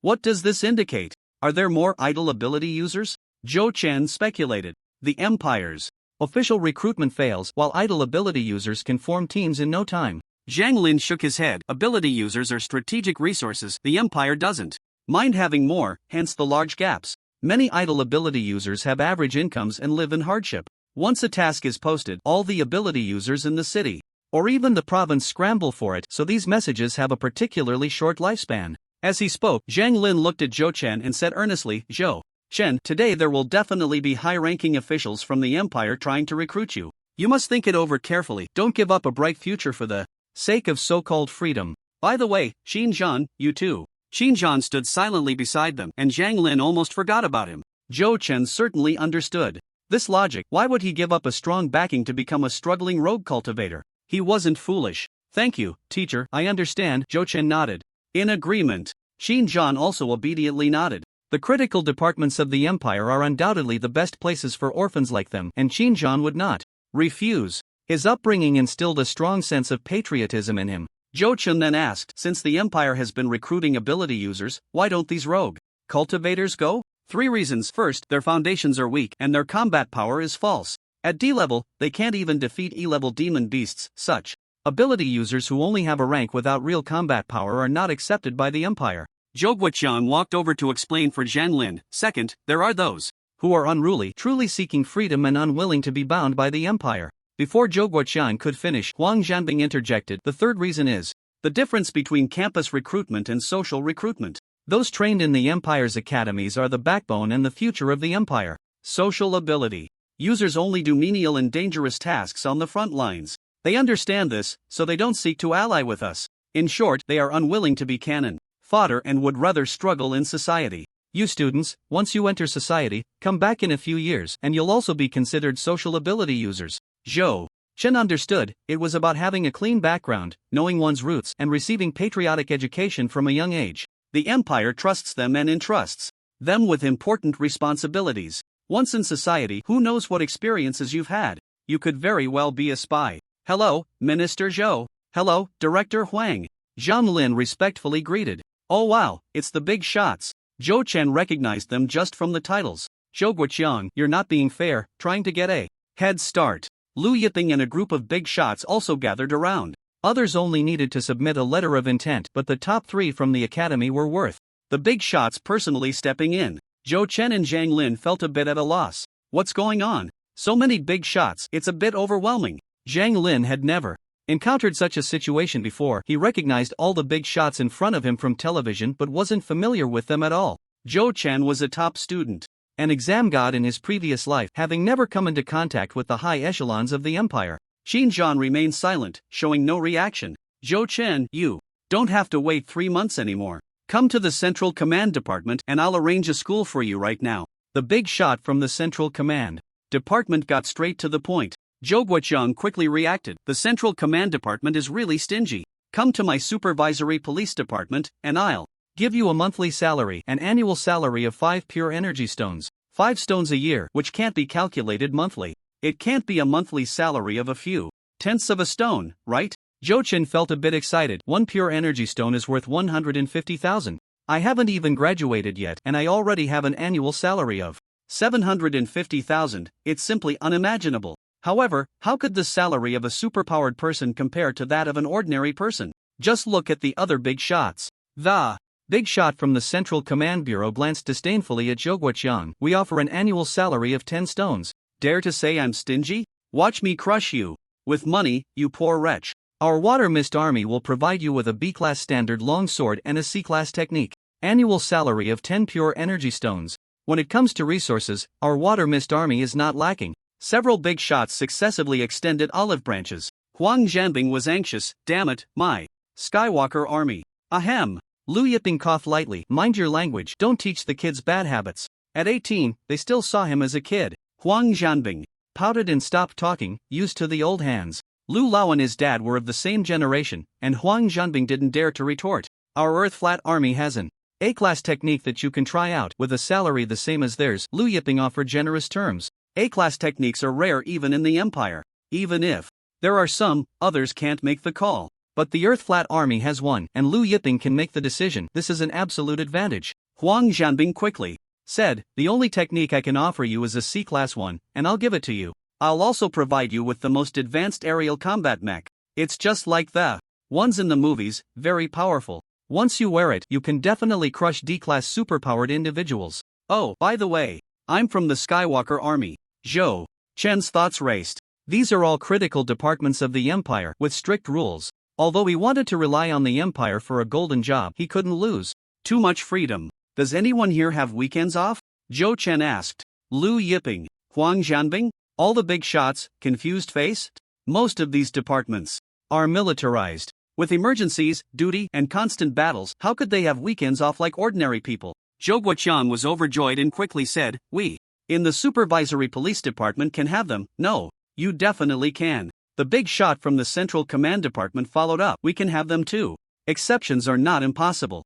What does this indicate? Are there more idle ability users? Zhou Chen speculated. The Empire's official recruitment fails while idle ability users can form teams in no time. Zhang Lin shook his head. Ability users are strategic resources, the Empire doesn't mind having more, hence the large gaps. Many idle ability users have average incomes and live in hardship. Once a task is posted, all the ability users in the city, or even the province scramble for it, so these messages have a particularly short lifespan. As he spoke, Zhang Lin looked at Zhou Chen and said earnestly, Zhou Chen, today there will definitely be high-ranking officials from the Empire trying to recruit you. You must think it over carefully, don't give up a bright future for the sake of so-called freedom. By the way, Xinjiang, you too. Xinjiang stood silently beside them, and Zhang Lin almost forgot about him. Zhou Chen certainly understood this logic. Why would he give up a strong backing to become a struggling rogue cultivator? He wasn't foolish. Thank you, teacher, I understand. Zhou Chen nodded. In agreement. Xinjiang also obediently nodded. The critical departments of the Empire are undoubtedly the best places for orphans like them, and Xinjiang would not refuse. His upbringing instilled a strong sense of patriotism in him. Zhou Chen then asked, since the Empire has been recruiting ability users, why don't these rogue cultivators go? 3 reasons. First, their foundations are weak and their combat power is false. At D level, they can't even defeat E level demon beasts. Such ability users who only have a rank without real combat power are not accepted by the Empire. Zhou Guoqiang walked over to explain for Zhang Lin. Second, there are those who are unruly, truly seeking freedom and unwilling to be bound by the Empire. Before Zhou Guoqiang could finish, Huang Yukai interjected. The third reason is the difference between campus recruitment and social recruitment. Those trained in the Empire's academies are the backbone and the future of the Empire. Social ability users only do menial and dangerous tasks on the front lines. They understand this, so they don't seek to ally with us. In short, they are unwilling to be cannon fodder and would rather struggle in society. You students, once you enter society, come back in a few years and you'll also be considered social ability users. Zhou Chen understood, it was about having a clean background, knowing one's roots, and receiving patriotic education from a young age. The Empire trusts them and entrusts them with important responsibilities. Once in society, who knows what experiences you've had? You could very well be a spy. Hello, Minister Zhou. Hello, Director Huang. Zhang Lin respectfully greeted. Oh wow, it's the big shots. Zhou Chen recognized them just from the titles. Zhou Guoqiang, you're not being fair, trying to get a head start. Lu Yiping and a group of big shots also gathered around. Others only needed to submit a letter of intent, but the top 3 from the academy were worth the big shots personally stepping in. Zhou Chen and Zhang Lin felt a bit at a loss. What's going on? So many big shots, it's a bit overwhelming. Zhang Lin had never encountered such a situation before. He recognized all the big shots in front of him from television but wasn't familiar with them at all. Zhou Chen was a top student, an exam god in his previous life, having never come into contact with the high echelons of the Empire. Xinjiang remained silent, showing no reaction. Zhou Chen, you don't have to wait 3 months anymore. Come to the Central Command Department and I'll arrange a school for you right now. The big shot from the Central Command Department got straight to the point. Zhou Guoqiang quickly reacted. The Central Command Department is really stingy. Come to my supervisory police department, and I'll give you a monthly salary, an annual salary of 5 pure energy stones. 5 stones a year, which can't be calculated monthly. It can't be a monthly salary of a few tenths of a stone, right? Zhou Chen felt a bit excited. 1 pure energy stone is worth 150,000. I haven't even graduated yet, and I already have an annual salary of 750,000. It's simply unimaginable. However, how could the salary of a superpowered person compare to that of an ordinary person? Just look at the other big shots. The big shot from the Central Command Bureau glanced disdainfully at Zhou Guoqiang. We offer an annual salary of 10 stones. Dare to say I'm stingy? Watch me crush you with money, you poor wretch. Our Water Mist Army will provide you with a B-class standard longsword and a C-class technique. Annual salary of 10 pure energy stones. When it comes to resources, our Water Mist Army is not lacking. Several big shots successively extended olive branches. Huang Yukai was anxious. Damn it, my Skywalker army. Ahem. Lu Yiping coughed lightly. Mind your language. Don't teach the kids bad habits. At 18, they still saw him as a kid. Huang Yukai pouted and stopped talking, used to the old hands. Lu Lao and his dad were of the same generation, and Huang Yukai didn't dare to retort. Our Earth Flat Army has an A-class technique that you can try out, with a salary the same as theirs. Lu Yiping offered generous terms. A-class techniques are rare even in the Empire. Even if there are some, others can't make the call. But the Earth Flat Army has one, and Lu Yiping can make the decision. This is an absolute advantage. Huang Yukai quickly said, the only technique I can offer you is a C-class one, and I'll give it to you. I'll also provide you with the most advanced aerial combat mech. It's just like the ones in the movies, very powerful. Once you wear it, you can definitely crush D-class superpowered individuals. Oh, by the way, I'm from the Skywalker Army. Zhou Chen's thoughts raced. These are all critical departments of the Empire with strict rules. Although he wanted to rely on the Empire for a golden job, he couldn't lose. Too much freedom. Does anyone here have weekends off? Zhou Chen asked. Lu Yiping, Huang Jianbing, all the big shots, confused face? Most of these departments are militarized. With emergencies, duty, and constant battles, how could they have weekends off like ordinary people? Zhou Guoqiang was overjoyed and quickly said, "We, in the supervisory police department, can have them." "No, you definitely can." The big shot from the Central Command Department followed up. "We can have them too. Exceptions are not impossible."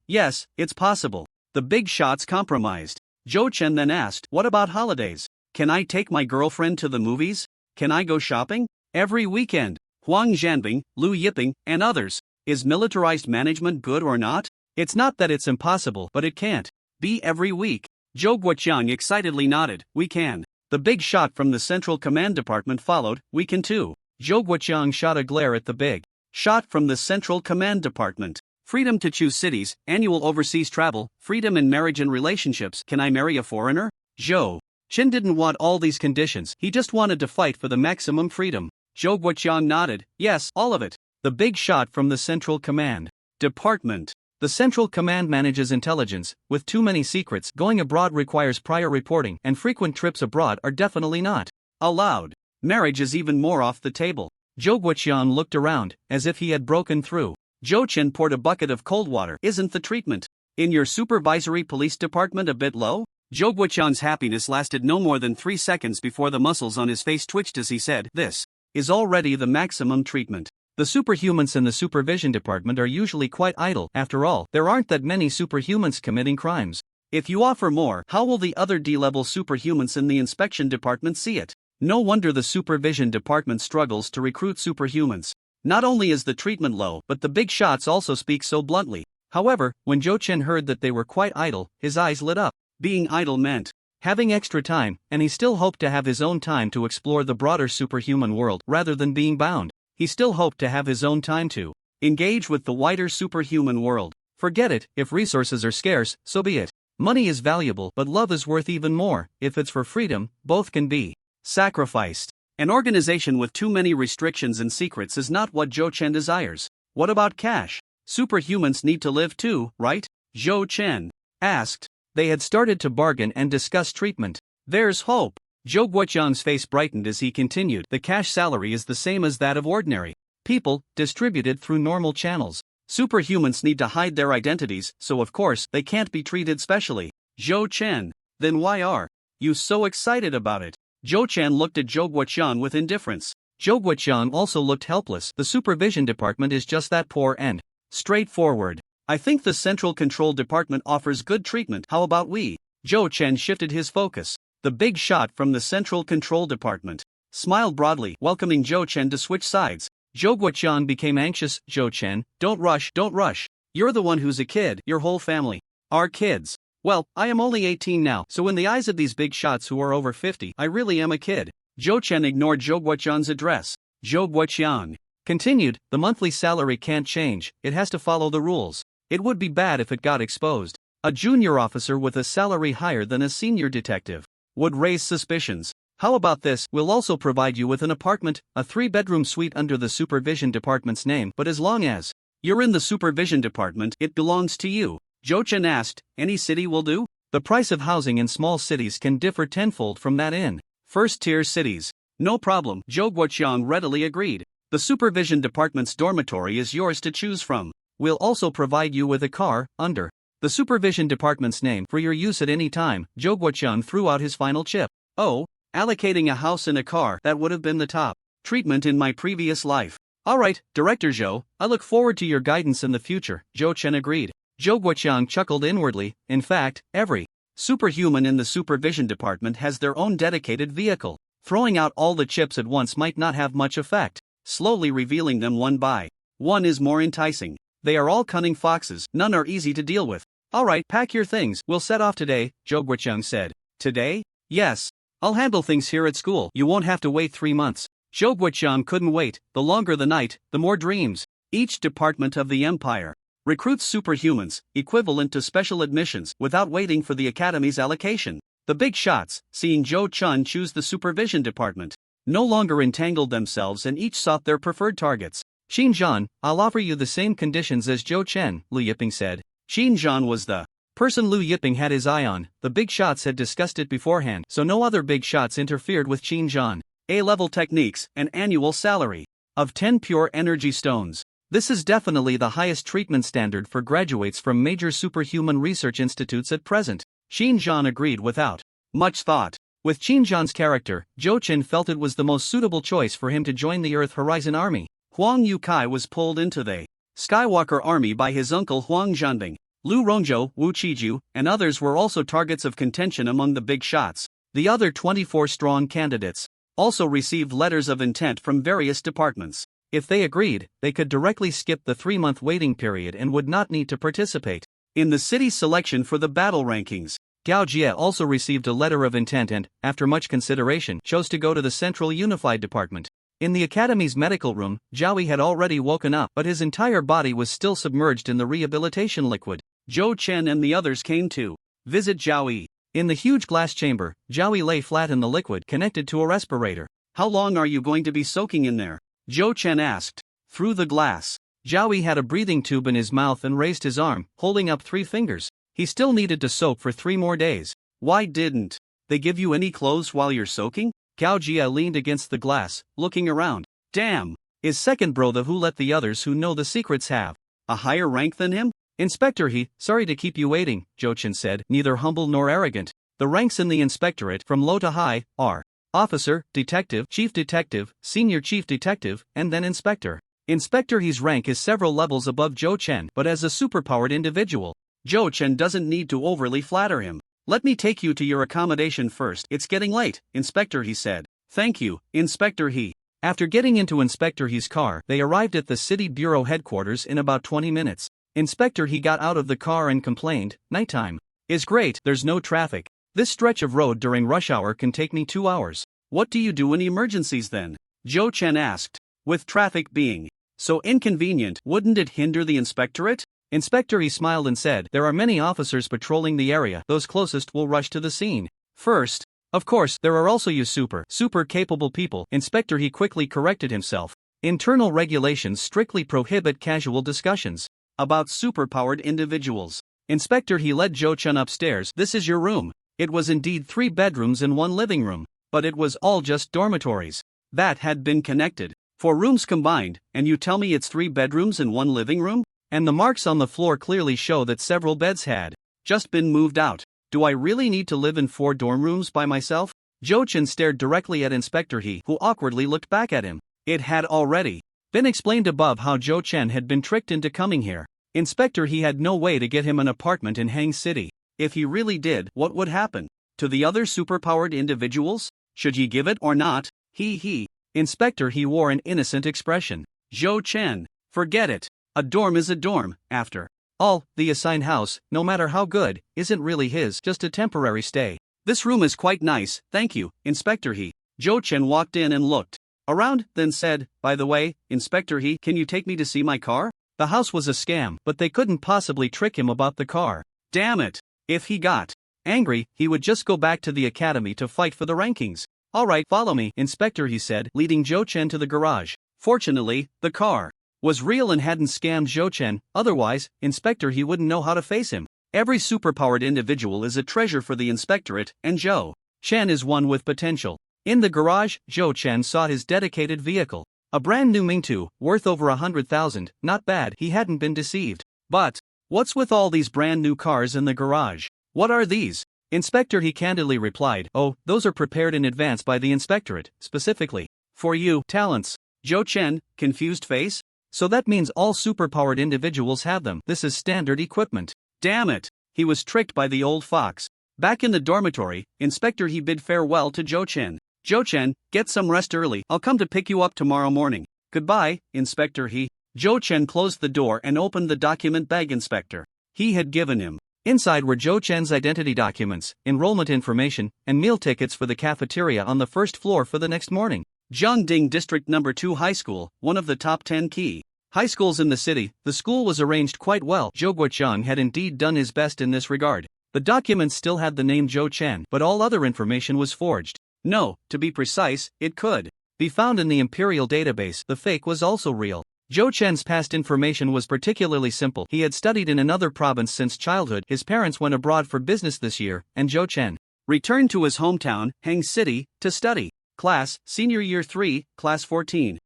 Yes, it's possible. The big shots compromised. Zhou Chen then asked, "What about holidays? Can I take my girlfriend to the movies? Can I go shopping? Every weekend?" Huang Jianbing, Lu Yiping, and others. Is militarized management good or not? It's not that it's impossible, but it can't be every week. Zhou Guoqiang excitedly nodded. "We can." The big shot from the Central Command Department followed. "We can too." Zhou Guoqiang shot a glare at the big shot from the Central Command Department. Freedom to choose cities, annual overseas travel, freedom in marriage and relationships. Can I marry a foreigner? Zhou Chen didn't want all these conditions, he just wanted to fight for the maximum freedom. Zhou Guoqiang nodded. "Yes, all of it." The big shot from the Central Command Department. The Central Command manages intelligence. With too many secrets, going abroad requires prior reporting, and frequent trips abroad are definitely not allowed. Marriage is even more off the table. Zhou Guoqiang looked around, as if he had broken through. Zhou Chen poured a bucket of cold water. "Isn't the treatment in your supervisory police department a bit low?" Zhou Guoqiang's happiness lasted no more than 3 seconds before the muscles on his face twitched as he said, "This is already the maximum treatment. The superhumans in the supervision department are usually quite idle. After all, there aren't that many superhumans committing crimes. If you offer more, how will the other D-level superhumans in the inspection department see it? No wonder the supervision department struggles to recruit superhumans. Not only is the treatment low, but the big shots also speak so bluntly." However, when Zhou Chen heard that they were quite idle, his eyes lit up. Being idle meant having extra time, and he still hoped to have his own time to explore the broader superhuman world rather than being bound. He still hoped to have his own time to engage with the wider superhuman world. Forget it, if resources are scarce, so be it. Money is valuable, but love is worth even more. If it's for freedom, both can be sacrificed. An organization with too many restrictions and secrets is not what Zhou Chen desires. What about cash? Superhumans need to live too, right? Zhou Chen asked. They had started to bargain and discuss treatment. "There's hope." Zhou Guoqiang's face brightened as he continued. "The cash salary is the same as that of ordinary people, distributed through normal channels. Superhumans need to hide their identities, so of course, they can't be treated specially." Zhou Chen, then why are you so excited about it? Zhou Chen looked at Zhou Guoqiang with indifference. Zhou Guoqiang also looked helpless. The supervision department is just that poor and straightforward. "I think the Central Control Department offers good treatment. How about we?" Zhou Chen shifted his focus. The big shot from the Central Control Department smiled broadly, welcoming Zhou Chen to switch sides. Zhou Guoqiang became anxious. "Zhou Chen, don't rush. You're the one who's a kid. Your whole family are kids." "Well, I am only 18 now, so in the eyes of these big shots who are over 50, I really am a kid." Zhou Chen ignored Zhou Guoqiang's address. Zhou Guoqiang continued, "The monthly salary can't change, it has to follow the rules. It would be bad if it got exposed. A junior officer with a salary higher than a senior detective would raise suspicions. How about this? We'll also provide you with an apartment, a 3-bedroom suite under the supervision department's name, but as long as you're in the supervision department, it belongs to you." Zhou Chen asked, "Any city will do?" The price of housing in small cities can differ tenfold from that in first-tier cities. "No problem," Zhou Guoqiang readily agreed. "The supervision department's dormitory is yours to choose from. We'll also provide you with a car, under the supervision department's name, for your use at any time." Zhou Guoqiang threw out his final chip. "Oh, allocating a house and a car, that would have been the top treatment in my previous life. Alright, Director Zhou, I look forward to your guidance in the future." Zhou Chen agreed. Zhou Guoqiang chuckled inwardly. In fact, every superhuman in the supervision department has their own dedicated vehicle. Throwing out all the chips at once might not have much effect. Slowly revealing them one by one is more enticing. They are all cunning foxes, none are easy to deal with. "Alright, pack your things, we'll set off today," Zhou Guoqiang said. "Today? Yes. I'll handle things here at school. You won't have to wait 3 months." Zhou Guoqiang couldn't wait. The longer the night, the more dreams. Each department of the empire Recruits superhumans, equivalent to special admissions, without waiting for the academy's allocation. The big shots, seeing Zhou Chun choose the supervision department, no longer entangled themselves and each sought their preferred targets. Xinjiang, I'll offer you the same conditions as Zhou Chen, Lu Yiping said. Xinjiang was the person Lu Yiping had his eye on. The big shots had discussed it beforehand, so no other big shots interfered with Xinjiang. A-level techniques, an annual salary of 10 pure energy stones. This is definitely the highest treatment standard for graduates from major superhuman research institutes at present. Xinjiang agreed without much thought. With Xinjiang's character, Zhou Chen felt it was the most suitable choice for him to join the Earth Horizon Army. Huang Yukai was pulled into the Skywalker Army by his uncle Huang Zhanbing. Lu Rongzhou, Wu Qiju, and others were also targets of contention among the big shots. The other 24 strong candidates also received letters of intent from various departments. If they agreed, they could directly skip the 3-month waiting period and would not need to participate in the city's selection for the battle rankings. Gao Jie also received a letter of intent and, after much consideration, chose to go to the Central Unified Department. In the Academy's medical room, Zhao had already woken up, but his entire body was still submerged in the rehabilitation liquid. Zhou Chen and the others came to visit Zhao. In the huge glass chamber, Zhao lay flat in the liquid connected to a respirator. How long are you going to be soaking in there? Zhou Chen asked. Through the glass. Zhao had a breathing tube in his mouth and raised his arm, holding up 3 fingers. He still needed to soak for 3 more days. Why didn't they give you any clothes while you're soaking? Gao Jie leaned against the glass, looking around. Damn! Is second bro the who let the others who know the secrets have a higher rank than him? Inspector he, sorry to keep you waiting, Zhou Chen said, neither humble nor arrogant. The ranks in the inspectorate, from low to high, are officer, detective, chief detective, senior chief detective, and then inspector. Inspector he's rank is several levels above Zhou Chen, but as a superpowered individual, Zhou Chen doesn't need to overly flatter him. Let me take you to your accommodation first. It's getting late, Inspector he said. Thank you, Inspector he. After getting into Inspector he's car, they arrived at the city bureau headquarters in about 20 minutes. Inspector he got out of the car and complained, nighttime is great, there's no traffic. This stretch of road during rush hour can take me 2 hours. What do you do in emergencies then? Zhou Chen asked. With traffic being so inconvenient, wouldn't it hinder the inspectorate? Inspector he smiled and said, there are many officers patrolling the area, those closest will rush to the scene first. Of course, there are also you super capable people. Inspector he quickly corrected himself. Internal regulations strictly prohibit casual discussions about superpowered individuals. Inspector he led Zhou Chen upstairs. This is your room. It was indeed 3 bedrooms and 1 living room, but it was all just dormitories that had been connected 4 rooms combined, and you tell me it's 3 bedrooms and 1 living room? And the marks on the floor clearly show that several beds had just been moved out. Do I really need to live in 4 dorm rooms by myself? Zhou Chen stared directly at Inspector he, who awkwardly looked back at him. It had already been explained above how Zhou Chen had been tricked into coming here. Inspector he had no way to get him an apartment in Hang City. If he really did, what would happen to the other superpowered individuals? Should he give it or not? He. Inspector he wore an innocent expression. Zhou Chen, forget it. A dorm is a dorm, after all. The assigned house, no matter how good, isn't really his, just a temporary stay. This room is quite nice, thank you, Inspector he. Zhou Chen walked in and looked around, then said, by the way, Inspector he, can you take me to see my car? The house was a scam, but they couldn't possibly trick him about the car. Damn it. If he got angry, he would just go back to the academy to fight for the rankings. Alright, follow me, Inspector he said, leading Zhou Chen to the garage. Fortunately, the car was real and hadn't scammed Zhou Chen, otherwise, Inspector he wouldn't know how to face him. Every superpowered individual is a treasure for the inspectorate, and Zhou Chen is one with potential. In the garage, Zhou Chen saw his dedicated vehicle. A brand new Ming-Tu, worth over 100,000, not bad, he hadn't been deceived. But what's with all these brand new cars in the garage? What are these? Inspector he candidly replied, oh, those are prepared in advance by the inspectorate, specifically for you, talents. Zhou Chen, confused face? So that means all superpowered individuals have them. This is standard equipment. Damn it, he was tricked by the old fox. Back in the dormitory, Inspector he bid farewell to Zhou Chen. Zhou Chen, get some rest early, I'll come to pick you up tomorrow morning. Goodbye, Inspector he. Zhou Chen closed the door and opened the document bag Inspector he had given him. Inside were Zhou Chen's identity documents, enrollment information, and meal tickets for the cafeteria on the first floor for the next morning. Jiangding District No. 2 High School, one of the top 10 key High schools in the city, the school was arranged quite well. Zhou Guocheng had indeed done his best in this regard. The documents still had the name Zhou Chen, but all other information was forged. No, to be precise, it could be found in the imperial database. The fake was also real. Zhou Chen's past information was particularly simple. He had studied in another province since childhood. His parents went abroad for business this year, and Zhou Chen returned to his hometown, Hang City, to study. Class, Senior Year 3, Class 14.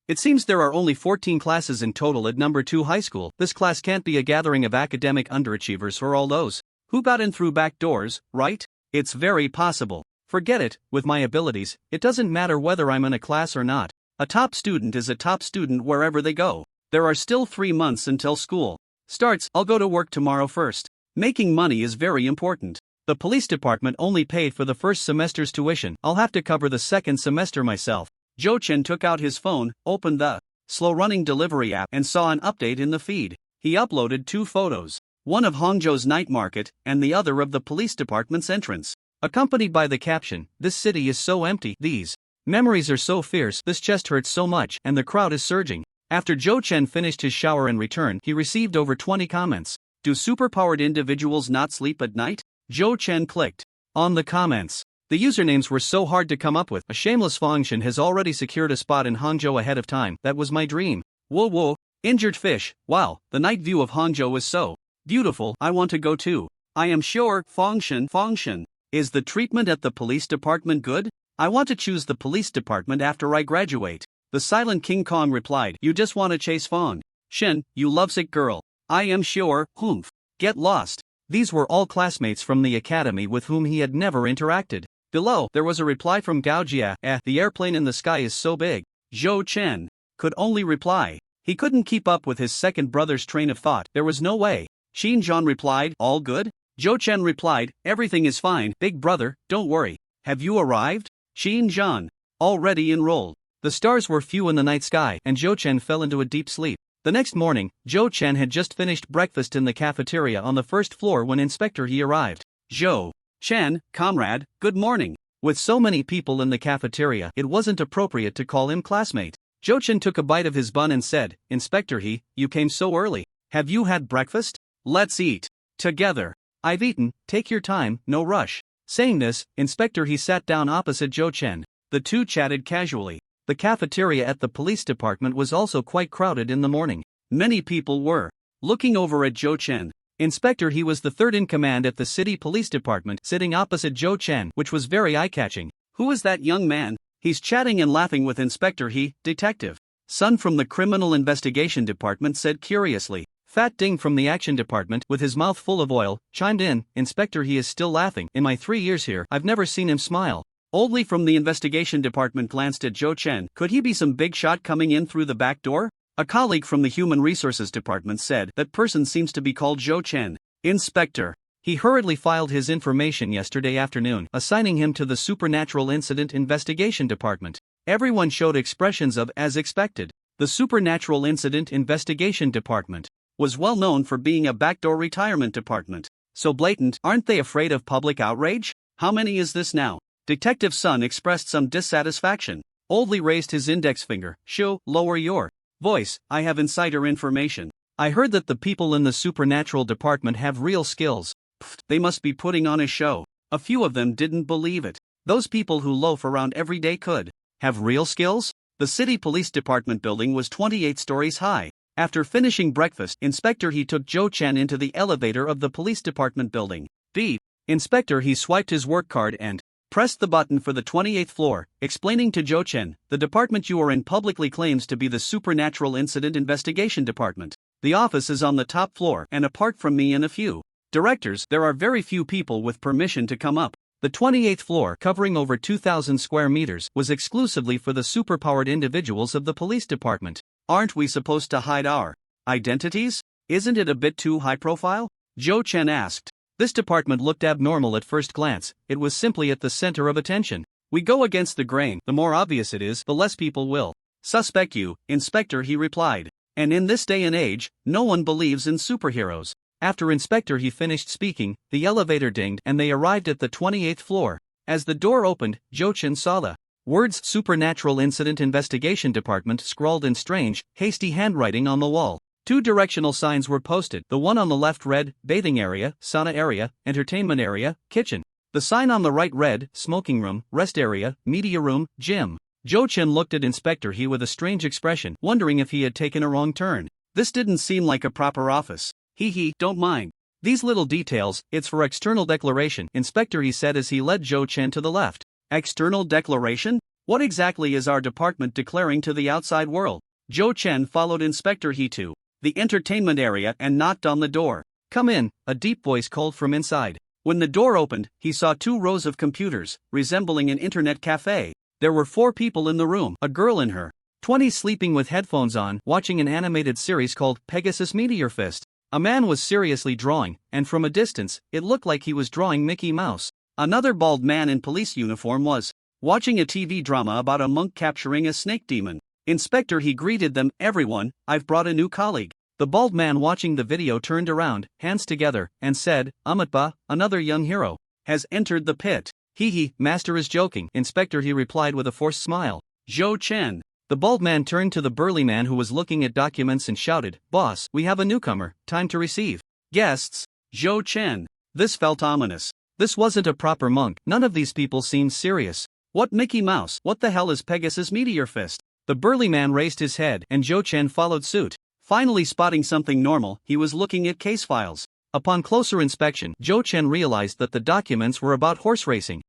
It seems there are only 14 classes in total at number 2 high school. This class can't be a gathering of academic underachievers or all those who got in through back doors, right? It's very possible. Forget it, with my abilities, it doesn't matter whether I'm in a class or not. A top student is a top student wherever they go. There are still 3 months until school starts. I'll go to work tomorrow first. Making money is very important. The police department only paid for the first semester's tuition. I'll have to cover the second semester myself. Zhou Chen took out his phone, opened the slow-running delivery app and saw an update in the feed. He uploaded 2 photos, one of Hangzhou's night market and the other of the police department's entrance, accompanied by the caption, "This city is so empty, these memories are so fierce, this chest hurts so much, and the crowd is surging." After Zhou Chen finished his shower and returned, he received over 20 comments. Do superpowered individuals not sleep at night? Zhou Chen clicked on the comments. The usernames were so hard to come up with. A shameless Fangshan has already secured a spot in Hangzhou ahead of time. That was my dream. Whoa. Injured fish. Wow, the night view of Hangzhou is so beautiful. I want to go too. I am sure. Fangshan. Is the treatment at the police department good? I want to choose the police department after I graduate. The silent King Kong replied. You just want to chase Fong Shen, you lovesick girl. I am sure. Humph. Get lost. These were all classmates from the academy with whom he had never interacted. Below, there was a reply from Gao Jia. The airplane in the sky is so big. Zhou Chen could only reply. He couldn't keep up with his second brother's train of thought. There was no way. Xin Zhan replied, all good? Zhou Chen replied, everything is fine, big brother, don't worry. Have you arrived? Xin Zhan already enrolled. The stars were few in the night sky, and Zhou Chen fell into a deep sleep. The next morning, Zhou Chen had just finished breakfast in the cafeteria on the first floor when Inspector He arrived. Zhou Chen, comrade, good morning. With so many people in the cafeteria, it wasn't appropriate to call him classmate. Zhou Chen took a bite of his bun and said, Inspector He, you came so early. Have you had breakfast? Let's eat together. I've eaten, take your time, no rush. Saying this, Inspector He sat down opposite Zhou Chen. The two chatted casually. The cafeteria at the police department was also quite crowded in the morning. Many people were looking over at Zhou Chen. Inspector He was the third in command at the city police department, sitting opposite Zhou Chen, which was very eye-catching. Who is that young man? He's chatting and laughing with Inspector He. Detective Sun from the criminal investigation department said curiously. Fat Ding from the action department, with his mouth full of oil, chimed in. Inspector He is still laughing. In my 3 years here, I've never seen him smile. Oldly from the investigation department glanced at Zhou Chen. Could he be some big shot coming in through the back door? A colleague from the human resources department said, that person seems to be called Zhou Chen. Inspector He hurriedly filed his information yesterday afternoon, assigning him to the Supernatural Incident Investigation Department. Everyone showed expressions of as expected. The Supernatural Incident Investigation Department was well known for being a backdoor retirement department. So blatant, aren't they afraid of public outrage? How many is this now? Detective Sun expressed some dissatisfaction. Oldly raised his index finger. Shoo, lower your voice, I have insider information. I heard that the people in the supernatural department have real skills. Pfft, they must be putting on a show. A few of them didn't believe it. Those people who loaf around every day could have real skills? The city police department building was 28 stories high. After finishing breakfast, Inspector He took Zhou Chen into the elevator of the police department building. Beep. Inspector He swiped his work card and pressed the button for the 28th floor, explaining to Zhou Chen, the department you are in publicly claims to be the Supernatural Incident Investigation Department. The office is on the top floor, and apart from me and a few directors, there are very few people with permission to come up. The 28th floor, covering over 2,000 square meters, was exclusively for the superpowered individuals of the police department. Aren't we supposed to hide our identities? Isn't it a bit too high profile? Zhou Chen asked. This department looked abnormal at first glance. It was simply at the center of attention. We go against the grain. The more obvious it is, the less people will suspect you, Inspector He replied. And in this day and age, no one believes in superheroes. After Inspector He finished speaking, the elevator dinged and they arrived at the 28th floor. As the door opened, Zhou Chen saw the Words Supernatural Incident Investigation Department scrawled in strange, hasty handwriting on the wall. 2 directional signs were posted. The one on the left read, Bathing Area, Sauna Area, Entertainment Area, Kitchen. The sign on the right read, Smoking Room, Rest Area, Media Room, Gym. Zhou Chen looked at Inspector He with a strange expression, wondering if he had taken a wrong turn. This didn't seem like a proper office. Don't mind these little details, it's for external declaration, Inspector He said as he led Zhou Chen to the left. External declaration? What exactly is our department declaring to the outside world? Zhou Chen followed Inspector He to the entertainment area and knocked on the door. Come in, a deep voice called from inside. When the door opened, he saw 2 rows of computers, resembling an internet cafe. There were 4 people in the room, a girl in her 20s sleeping with headphones on, watching an animated series called Pegasus Meteor Fist. A man was seriously drawing, and from a distance, it looked like he was drawing Mickey Mouse. Another bald man in police uniform was watching a TV drama about a monk capturing a snake demon. Inspector He greeted them, everyone, I've brought a new colleague. The bald man watching the video turned around, hands together, and said, Amatba, another young hero, has entered the pit. Master is joking, Inspector He replied with a forced smile. Zhou Chen. The bald man turned to the burly man who was looking at documents and shouted, Boss, we have a newcomer, time to receive guests. Zhou Chen. This felt ominous. This wasn't a proper monk, none of these people seemed serious. What Mickey Mouse, what the hell is Pegasus Meteor Fist? The burly man raised his head and Zhou Chen followed suit. Finally spotting something normal, he was looking at case files. Upon closer inspection, Zhou Chen realized that the documents were about horse racing.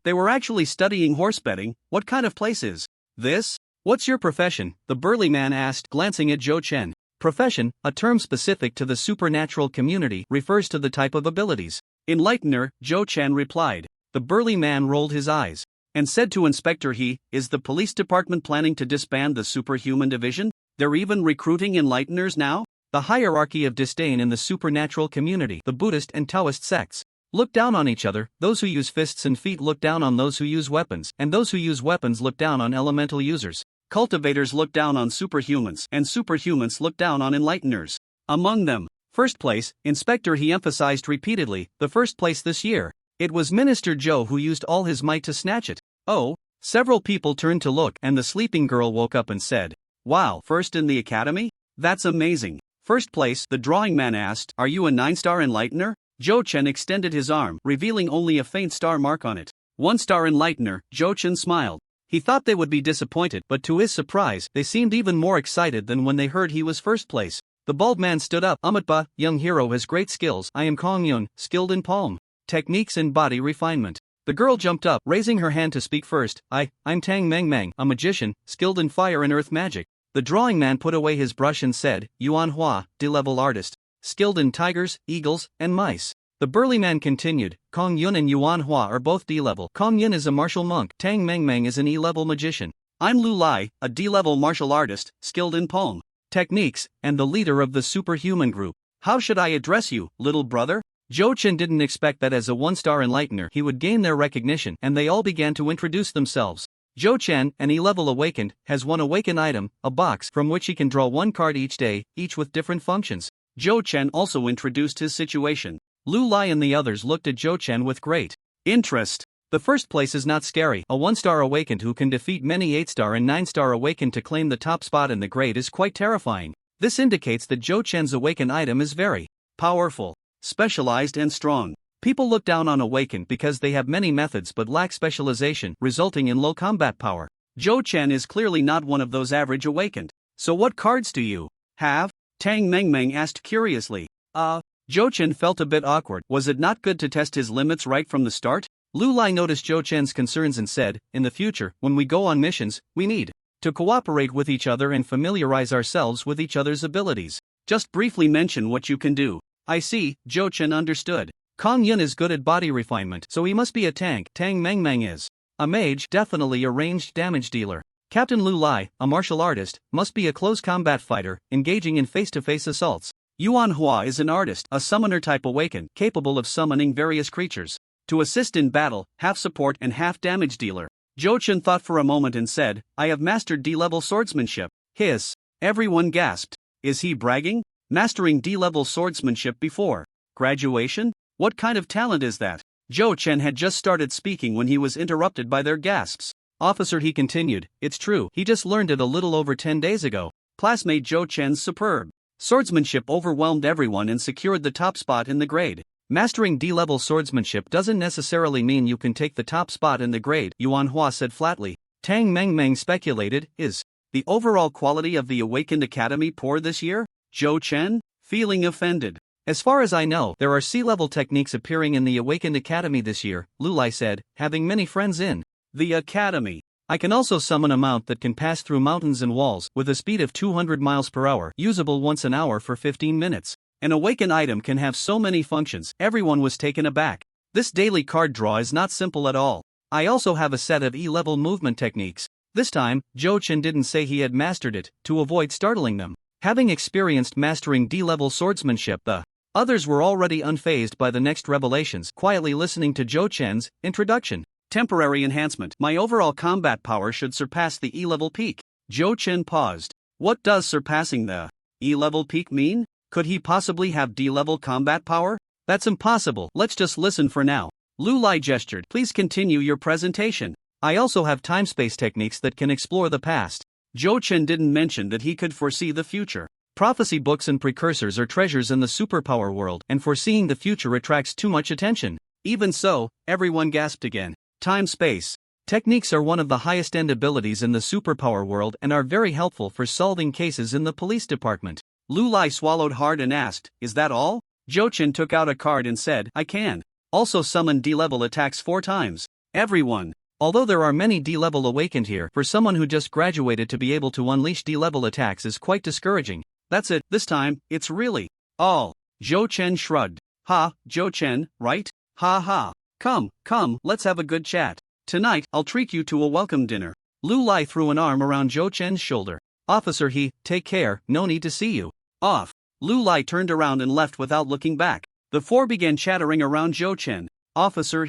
They were actually studying horse betting. What kind of place is this? What's your profession? The burly man asked, glancing at Zhou Chen. Profession, a term specific to the supernatural community, refers to the type of abilities. Enlightener, Zhou Chen replied. The burly man rolled his eyes and said to Inspector He, is the police department planning to disband the superhuman division? They're even recruiting enlighteners now? The hierarchy of disdain in the supernatural community, the Buddhist and Taoist sects, look down on each other. Those who use fists and feet look down on those who use weapons, and those who use weapons look down on elemental users. Cultivators look down on superhumans, and superhumans look down on enlighteners. Among them, first place, Inspector He emphasized repeatedly, the first place this year. It was Minister Zhou who used all his might to snatch it. Oh, several people turned to look, and the sleeping girl woke up and said, Wow, first in the academy? That's amazing. First place, the drawing man asked, Are you a 9-star enlightener? Zhou Chen extended his arm, revealing only a faint star mark on it. 1-star enlightener, Zhou Chen smiled. He thought they would be disappointed, but to his surprise, they seemed even more excited than when they heard he was first place. The bald man stood up. Amatba, young hero has great skills. I am Kong Yun, skilled in palm techniques and body refinement. The girl jumped up, raising her hand to speak first. I'm Tang Mengmeng, a magician, skilled in fire and earth magic. The drawing man put away his brush and said, Yuan Hua, D-level artist, skilled in tigers, eagles, and mice. The burly man continued, Kong Yun and Yuan Hua are both D-level. Kong Yun is a martial monk. Tang Mengmeng is an E-level magician. I'm Lu Lai, a D-level martial artist, skilled in palm techniques, and the leader of the superhuman group. How should I address you, little brother? Zhou Chen didn't expect that as a 1-star enlightener he would gain their recognition, and they all began to introduce themselves. Zhou Chen, an E-level awakened, has one awakened item, a box from which he can draw 1 card each day, each with different functions. Zhou Chen also introduced his situation. Lu Lai and the others looked at Zhou Chen with great interest. The first place is not scary. A 1-star awakened who can defeat many 8-star and 9-star awakened to claim the top spot in the grade is quite terrifying. This indicates that Zhou Chen's awakened item is very powerful, specialized and strong. People look down on awakened because they have many methods but lack specialization, resulting in low combat power. Zhou Chen is clearly not one of those average awakened. So what cards do you have? Tang Mengmeng asked curiously. Zhou Chen felt a bit awkward. Was it not good to test his limits right from the start? Lu Lai noticed Zhou Chen's concerns and said, in the future, when we go on missions, we need to cooperate with each other and familiarize ourselves with each other's abilities. Just briefly mention what you can do. I see, Zhou Chen understood. Kong Yun is good at body refinement, so he must be a tank. Tang Mengmeng is a mage, definitely a ranged damage dealer. Captain Lu Lai, a martial artist, must be a close combat fighter, engaging in face-to-face assaults. Yuan Hua is an artist, a summoner-type awakened, capable of summoning various creatures to assist in battle, half support and half damage dealer. Zhou Chen thought for a moment and said, I have mastered D-level swordsmanship. Hiss. Everyone gasped. Is he bragging? Mastering D-level swordsmanship before graduation? What kind of talent is that? Zhou Chen had just started speaking when he was interrupted by their gasps. Officer, he continued, it's true, he just learned it a little over 10 days ago. Classmate Zhou Chen's superb swordsmanship overwhelmed everyone and secured the top spot in the grade. Mastering D-level swordsmanship doesn't necessarily mean you can take the top spot in the grade, Yuan Hua said flatly. Tang Mengmeng speculated, is the overall quality of the Awakened Academy poor this year? Zhou Chen, feeling offended. As far as I know, there are C-level techniques appearing in the Awakened Academy this year, Lu Lai said, having many friends in the academy. I can also summon a mount that can pass through mountains and walls with a speed of 200 miles per hour, usable once an hour for 15 minutes. An awakened item can have so many functions. Everyone was taken aback. This daily card draw is not simple at all. I also have a set of E-level movement techniques. This time, Zhou Chen didn't say he had mastered it, to avoid startling them. Having experienced mastering D-level swordsmanship, the others were already unfazed by the next revelations, quietly listening to Zhou Chen's introduction. Temporary enhancement. My overall combat power should surpass the E-level peak. Zhou Chen paused. What does surpassing the E-level peak mean? Could he possibly have D-level combat power? That's impossible. Let's just listen for now. Lu Lai gestured. Please continue your presentation. I also have time-space techniques that can explore the past. Zhou Chen didn't mention that he could foresee the future. Prophecy books and precursors are treasures in the superpower world, and foreseeing the future attracts too much attention. Even so, everyone gasped again. Time-space techniques are one of the highest-end abilities in the superpower world and are very helpful for solving cases in the police department. Lu Lai swallowed hard and asked, is that all? Zhou Chen took out a card and said, I can also summon D-level attacks 4 times. Everyone. Although there are many D-level awakened here, for someone who just graduated to be able to unleash D-level attacks is quite discouraging. That's it, this time, it's really all. Zhou Chen shrugged. Ha, Zhou Chen, right? Ha ha. Come, let's have a good chat. Tonight, I'll treat you to a welcome dinner. Lu Lai threw an arm around Zhou Chen's shoulder. Officer, take care, no need to see you. Off. Lu Lai turned around and left without looking back. The 4 began chattering around Zhou Chen. Officer,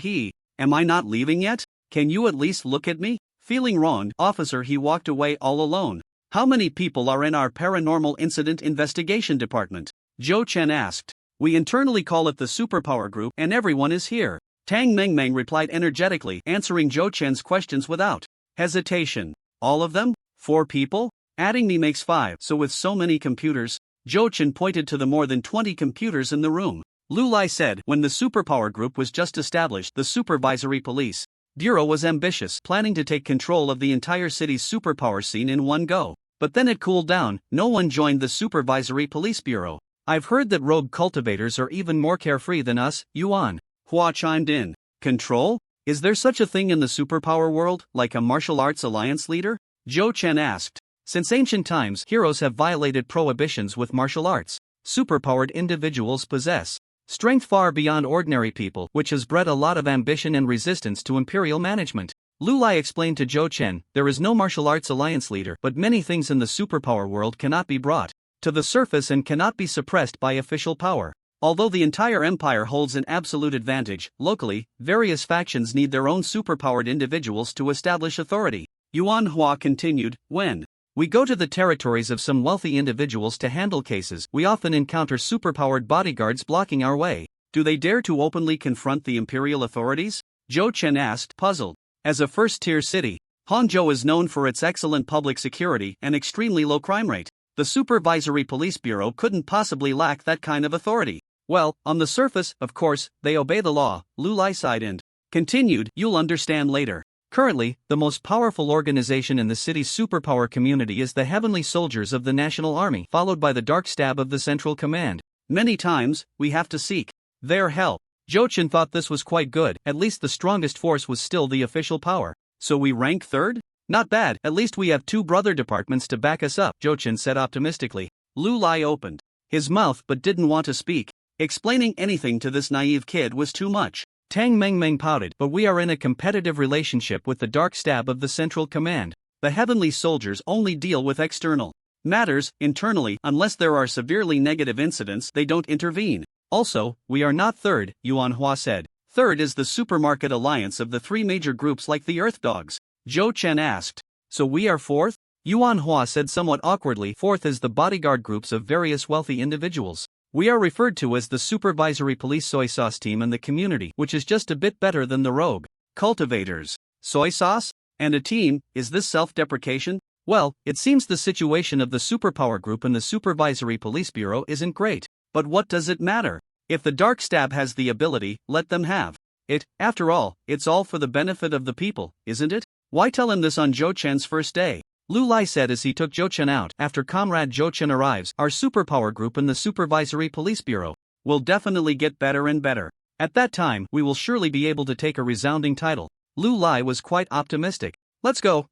am I not leaving yet? Can you at least look at me? Feeling wronged, Officer, walked away all alone. How many people are in our paranormal incident investigation department? Zhou Chen asked. We internally call it the superpower group, and everyone is here. Tang Mengmeng replied energetically, answering Zhou Chen's questions without hesitation. All of them? 4 people? Adding me makes 5, so with so many computers. Zhou Chen pointed to the more than 20 computers in the room. Lu Lai said, when the superpower group was just established, the supervisory police bureau was ambitious, planning to take control of the entire city's superpower scene in one go. But then it cooled down, no one joined the supervisory police bureau. I've heard that rogue cultivators are even more carefree than us, Yuan Hua chimed in. Control? Is there such a thing in the superpower world, like a martial arts alliance leader? Zhou Chen asked. Since ancient times, heroes have violated prohibitions with martial arts. Superpowered individuals possess strength far beyond ordinary people, which has bred a lot of ambition and resistance to imperial management. Lu Lai explained to Zhou Chen, there is no martial arts alliance leader, but many things in the superpower world cannot be brought to the surface and cannot be suppressed by official power. Although the entire empire holds an absolute advantage, locally, various factions need their own superpowered individuals to establish authority. Yuan Hua continued, when we go to the territories of some wealthy individuals to handle cases, we often encounter superpowered bodyguards blocking our way. Do they dare to openly confront the imperial authorities? Zhou Chen asked, puzzled. As a first-tier city, Hangzhou is known for its excellent public security and extremely low crime rate. The Supervisory Police Bureau couldn't possibly lack that kind of authority. Well, on the surface, of course, they obey the law, Lu Lai sighed and continued, you'll understand later. Currently, the most powerful organization in the city's superpower community is the Heavenly Soldiers of the National Army, followed by the Dark Stab of the Central Command. Many times, we have to seek their help. Zhou Chen thought this was quite good, at least the strongest force was still the official power. So we rank 3rd? Not bad, at least we have 2 brother departments to back us up, Zhou Chen said optimistically. Lu Lai opened his mouth but didn't want to speak. Explaining anything to this naive kid was too much. Tang Mengmeng pouted, but we are in a competitive relationship with the Dark Stab of the Central Command. The Heavenly Soldiers only deal with external matters. Internally, unless there are severely negative incidents, they don't intervene. Also, we are not 3rd, Yuan Hua said. 3rd is the supermarket alliance of the 3 major groups like the Earth Dogs. Zhou Chen asked. So we are 4th? Yuan Hua said somewhat awkwardly. 4th is the bodyguard groups of various wealthy individuals. We are referred to as the Supervisory Police Soy Sauce Team in the community, which is just a bit better than the rogue cultivators. Soy sauce? And a team, is this self-deprecation? Well, it seems the situation of the superpower group in the Supervisory Police Bureau isn't great. But what does it matter? If the Dark Stab has the ability, let them have it. After all, it's all for the benefit of the people, isn't it? Why tell him this on Zhou Chen's first day? Lu Lai said as he took Zhou Chen out. After Comrade Zhou Chen arrives, our superpower group in the Supervisory Police Bureau will definitely get better and better. At that time, we will surely be able to take a resounding title. Lu Lai was quite optimistic. Let's go.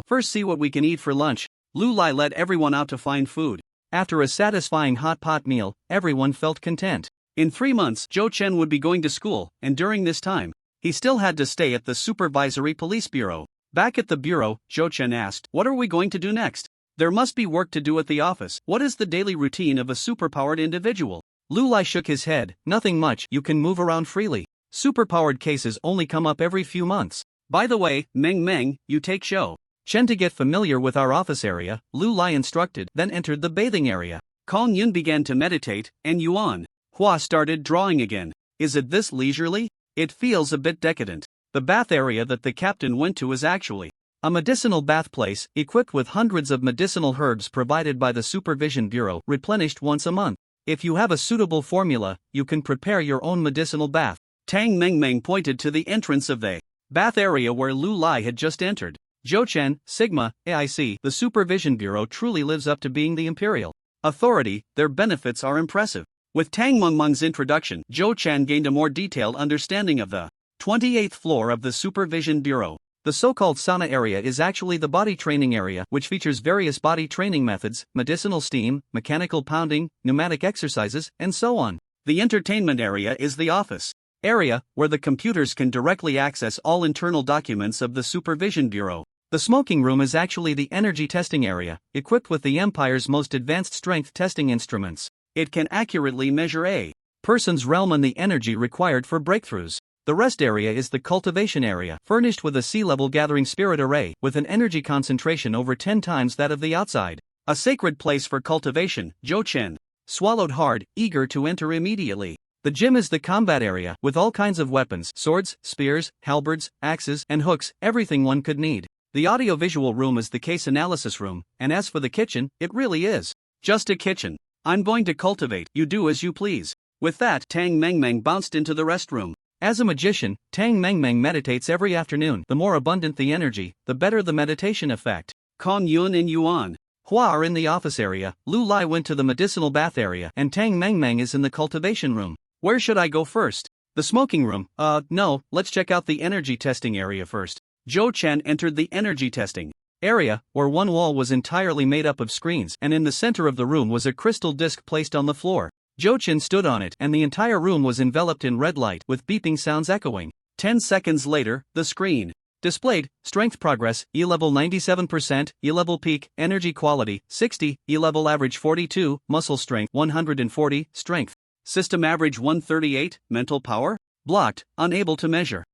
First see what we can eat for lunch. Lu Lai led everyone out to find food. After a satisfying hot pot meal, everyone felt content. In 3 months, Zhou Chen would be going to school, and during this time, he still had to stay at the Supervisory Police Bureau. Back at the bureau, Zhou Chen asked, "What are we going to do next? There must be work to do at the office. What is the daily routine of a superpowered individual?" Lu Lai shook his head. "Nothing much, you can move around freely. Superpowered cases only come up every few months. By the way, Meng, you take Zhou Chen to get familiar with our office area," Lu Lai instructed, then entered the bathing area. Kong Yun began to meditate, and Yuan Hua started drawing again. Is it this leisurely? It feels a bit decadent. The bath area that the captain went to is actually a medicinal bath place, equipped with hundreds of medicinal herbs provided by the Supervision Bureau, replenished once a month. If you have a suitable formula, you can prepare your own medicinal bath. Tang Meng pointed to the entrance of the bath area where Lu Lai had just entered. Zhou Chen, Sigma, AIC, the Supervision Bureau truly lives up to being the imperial authority. Their benefits are impressive. With Tang Meng's introduction, Zhou Chen gained a more detailed understanding of the 28th floor of the Supervision Bureau. The so-called sauna area is actually the body training area, which features various body training methods, medicinal steam, mechanical pounding, pneumatic exercises, and so on. The entertainment area is the office area, where the computers can directly access all internal documents of the Supervision Bureau. The smoking room is actually the energy testing area, equipped with the Empire's most advanced strength testing instruments. It can accurately measure a person's realm and the energy required for breakthroughs. The rest area is the cultivation area, furnished with a sea-level gathering spirit array, with an energy concentration over 10 times that of the outside. A sacred place for cultivation. Zhou Chen swallowed hard, eager to enter immediately. The gym is the combat area, with all kinds of weapons, swords, spears, halberds, axes, and hooks, everything one could need. The audiovisual room is the case analysis room, and as for the kitchen, it really is just a kitchen. I'm going to cultivate, you do as you please. With that, Tang Meng bounced into the restroom. As a magician, Tang Meng meditates every afternoon. The more abundant the energy, the better the meditation effect. Kong Yun and Yuan Hua are in the office area, Lu Lai went to the medicinal bath area, and Tang Meng is in the cultivation room. Where should I go first? The smoking room? No, let's check out the energy testing area first. Zhou Chen entered the energy testing area, where one wall was entirely made up of screens, and in the center of the room was a crystal disc placed on the floor. Zhou Chen stood on it, and the entire room was enveloped in red light, with beeping sounds echoing. 10 seconds later, the screen displayed strength progress, E-level 97%, E-level peak, energy quality 60, E-level average 42, muscle strength 140, strength system average 138, mental power blocked, unable to measure.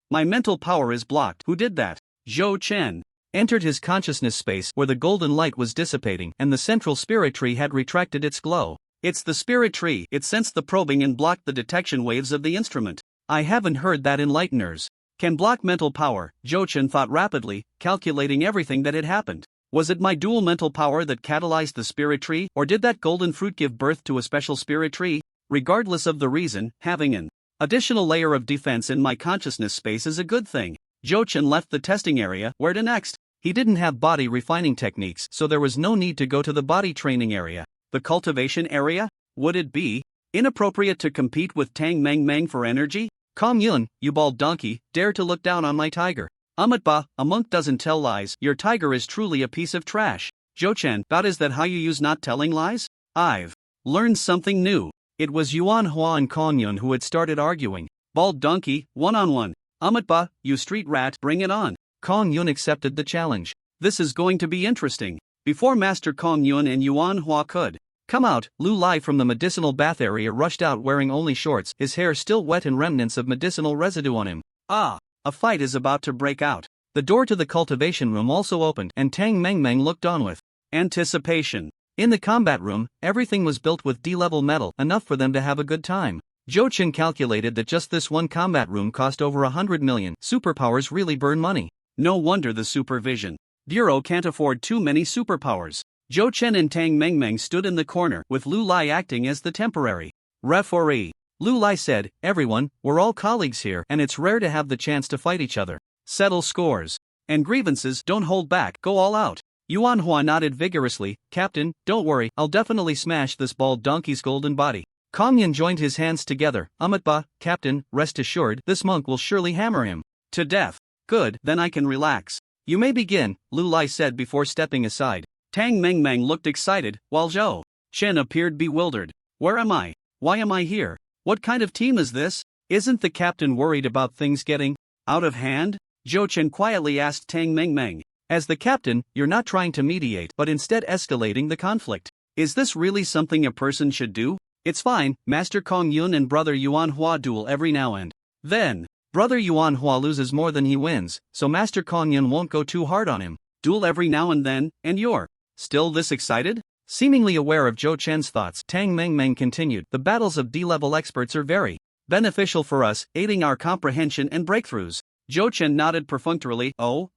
My mental power is blocked. Who did that? Zhou Chen entered his consciousness space, where the golden light was dissipating and the central spirit tree had retracted its glow. It's the spirit tree. It sensed the probing and blocked the detection waves of the instrument. I haven't heard that enlighteners can block mental power. Zhou Chen thought rapidly, calculating everything that had happened. Was it my dual mental power that catalyzed the spirit tree, or did that golden fruit give birth to a special spirit tree? Regardless of the reason, having an additional layer of defense in my consciousness space is a good thing. Zhou Chen left the testing area. Where to next? He didn't have body refining techniques, so there was no need to go to the body training area. The cultivation area? Would it be inappropriate to compete with Tang Meng for energy? Kong Yun, you bald donkey, dare to look down on my tiger. Amatba, a monk doesn't tell lies. Your tiger is truly a piece of trash. Zhou Chen, about is that how you use not telling lies? I've learned something new. It was Yuan Hua and Kong Yun who had started arguing. Bald donkey, one-on-one. Amatba, you street rat, bring it on. Kong Yun accepted the challenge. This is going to be interesting. Before Master Kong Yun and Yuan Hua could come out, Lu Lai from the medicinal bath area rushed out wearing only shorts, his hair still wet and remnants of medicinal residue on him. A fight is about to break out. The door to the cultivation room also opened, and Tang Meng looked on with anticipation. In the combat room, everything was built with D-level metal, enough for them to have a good time. Zhou Chen calculated that just this one combat room cost over 100 million. Superpowers really burn money. No wonder the supervision bureau can't afford too many superpowers. Zhou Chen and Tang Mengmeng stood in the corner with Lu Lai acting as the temporary referee. Lu Lai said, "Everyone, we're all colleagues here and it's rare to have the chance to fight each other. Settle scores and grievances, don't hold back, go all out." Yuan Hua nodded vigorously, "Captain, don't worry, I'll definitely smash this bald donkey's golden body." Kong Yun joined his hands together, "Amatba, Captain, rest assured, this monk will surely hammer him to death." "Good, then I can relax. You may begin," Lu Lai said before stepping aside. Tang Mengmeng looked excited, while Zhou Chen appeared bewildered. "Where am I? Why am I here? What kind of team is this? Isn't the captain worried about things getting out of hand?" Zhou Chen quietly asked Tang Mengmeng. "As the captain, you're not trying to mediate but instead escalating the conflict. Is this really something a person should do?" "It's fine, Master Kong Yun and Brother Yuan Hua duel every now and then. Brother Yuan Hua loses more than he wins, so Master Kong Yun won't go too hard on him. Duel every now and then, and you're still this excited?" Seemingly aware of Zhou Chen's thoughts, Tang Mengmeng continued, "The battles of D-level experts are very beneficial for us, aiding our comprehension and breakthroughs." Zhou Chen nodded perfunctorily, Oh,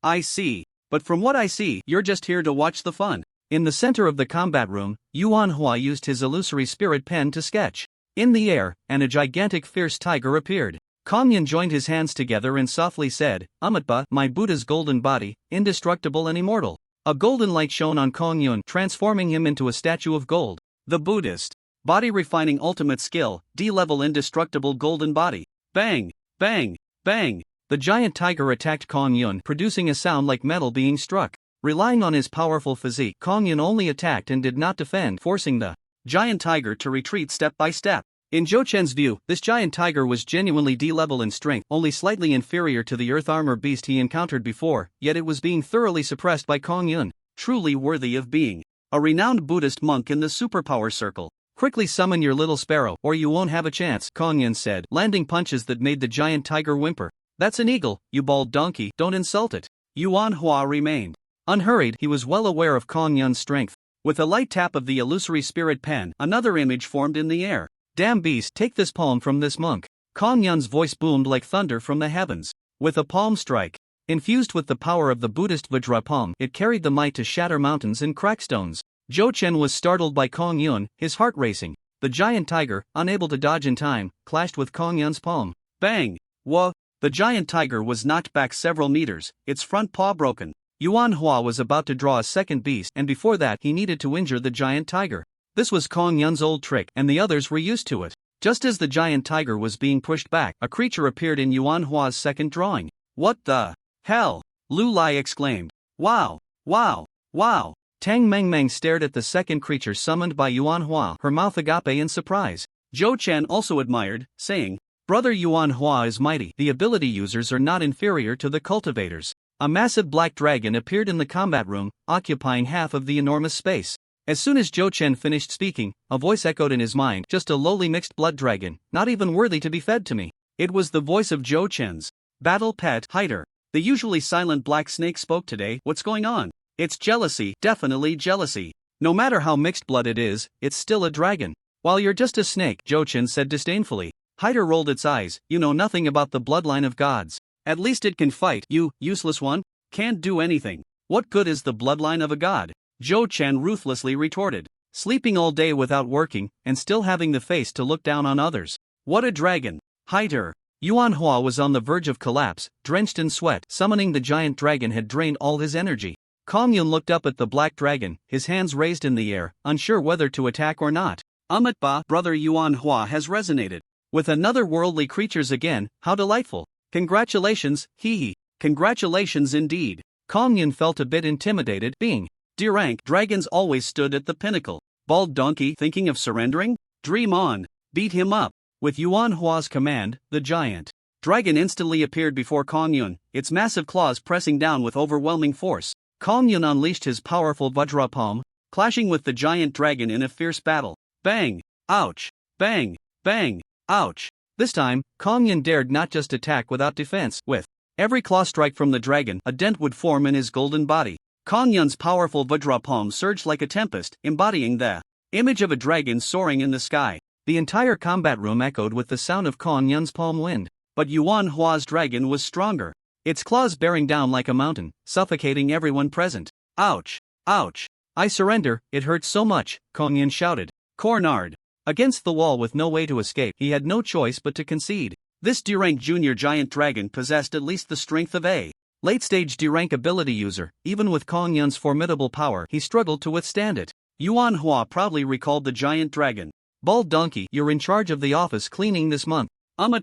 I see. But from what I see, you're just here to watch the fun." In the center of the combat room, Yuan Hua used his illusory spirit pen to sketch in the air, and a gigantic fierce tiger appeared. Kong Yun joined his hands together and softly said, "Amatba, my Buddha's golden body, indestructible and immortal." A golden light shone on Kong Yun, transforming him into a statue of gold. The Buddhist body refining ultimate skill, D-level indestructible golden body. Bang, bang, bang. The giant tiger attacked Kong Yun, producing a sound like metal being struck. Relying on his powerful physique, Kong Yun only attacked and did not defend, forcing the giant tiger to retreat step by step. In Zhou Chen's view, this giant tiger was genuinely D-level in strength, only slightly inferior to the earth armor beast he encountered before, yet it was being thoroughly suppressed by Kong Yun, truly worthy of being a renowned Buddhist monk in the superpower circle. "Quickly summon your little sparrow, or you won't have a chance," Kong Yun said, landing punches that made the giant tiger whimper. "That's an eagle, you bald donkey, don't insult it." Yuan Hua remained unhurried, he was well aware of Kong Yun's strength. With a light tap of the illusory spirit pen, another image formed in the air. "Damn beast, take this palm from this monk." Kong Yun's voice boomed like thunder from the heavens. With a palm strike, infused with the power of the Buddhist Vajra palm, it carried the might to shatter mountains and crack stones. Zhou Chen was startled by Kong Yun, his heart racing. The giant tiger, unable to dodge in time, clashed with Kong Yun's palm. Bang! Whoa! The giant tiger was knocked back several meters, its front paw broken. Yuan Hua was about to draw a second beast, and before that he needed to injure the giant tiger. This was Kong Yun's old trick, and the others were used to it. Just as the giant tiger was being pushed back, a creature appeared in Yuan Hua's second drawing. "What the hell?" Lu Lai exclaimed. Wow! Wow! Wow! Tang Mengmeng stared at the second creature summoned by Yuan Hua, her mouth agape in surprise. Zhou Chen also admired, saying, "Brother Yuan Hua is mighty. The ability users are not inferior to the cultivators." A massive black dragon appeared in the combat room, occupying half of the enormous space. As soon as Zhou Chen finished speaking, a voice echoed in his mind, "Just a lowly mixed blood dragon, not even worthy to be fed to me." It was the voice of Zhou Chen's battle pet, Hider. The usually silent black snake spoke today. "What's going on?" "It's jealousy, definitely jealousy. No matter how mixed blood it is, it's still a dragon." "While you're just a snake," Zhou Chen said disdainfully. Hider rolled its eyes. "You know nothing about the bloodline of gods. At least it can fight. You, useless one, can't do anything. What good is the bloodline of a god?" Zhou Chen ruthlessly retorted. "Sleeping all day without working, and still having the face to look down on others. What a dragon!" Hider. Yuan Hua was on the verge of collapse, drenched in sweat. Summoning the giant dragon had drained all his energy. Kong Yun looked up at the black dragon, his hands raised in the air, unsure whether to attack or not. "Amatba, Brother Yuan Hua has resonated with another worldly creatures again. How delightful. Congratulations, hee. Congratulations indeed." Kong Yun felt a bit intimidated, being D-rank dragons always stood at the pinnacle. Bald donkey thinking of surrendering? Dream on. Beat him up. With Yuan Hua's command, the giant dragon instantly appeared before Kong Yun, its massive claws pressing down with overwhelming force. Kong Yun unleashed his powerful Vajra palm, clashing with the giant dragon in a fierce battle. Bang! Ouch! Bang! Bang! Ouch! This time, Kong Yun dared not just attack without defense. With every claw strike from the dragon, a dent would form in his golden body. Kong Yun's powerful Vajra palm surged like a tempest, embodying the image of a dragon soaring in the sky. The entire combat room echoed with the sound of Kong Yun's palm wind. But Yuan Hua's dragon was stronger. its claws bearing down like a mountain, suffocating everyone present. Ouch! Ouch! I surrender, it hurts so much, Kong Yun shouted. Cornered. Against the wall with no way to escape, he had no choice but to concede. This D-rank junior giant dragon possessed at least the strength of a late-stage D-rank ability user. Even with Kong Yun's formidable power, he struggled to withstand it. Yuan Hua proudly recalled the giant dragon. Bald donkey, you're in charge of the office cleaning this month.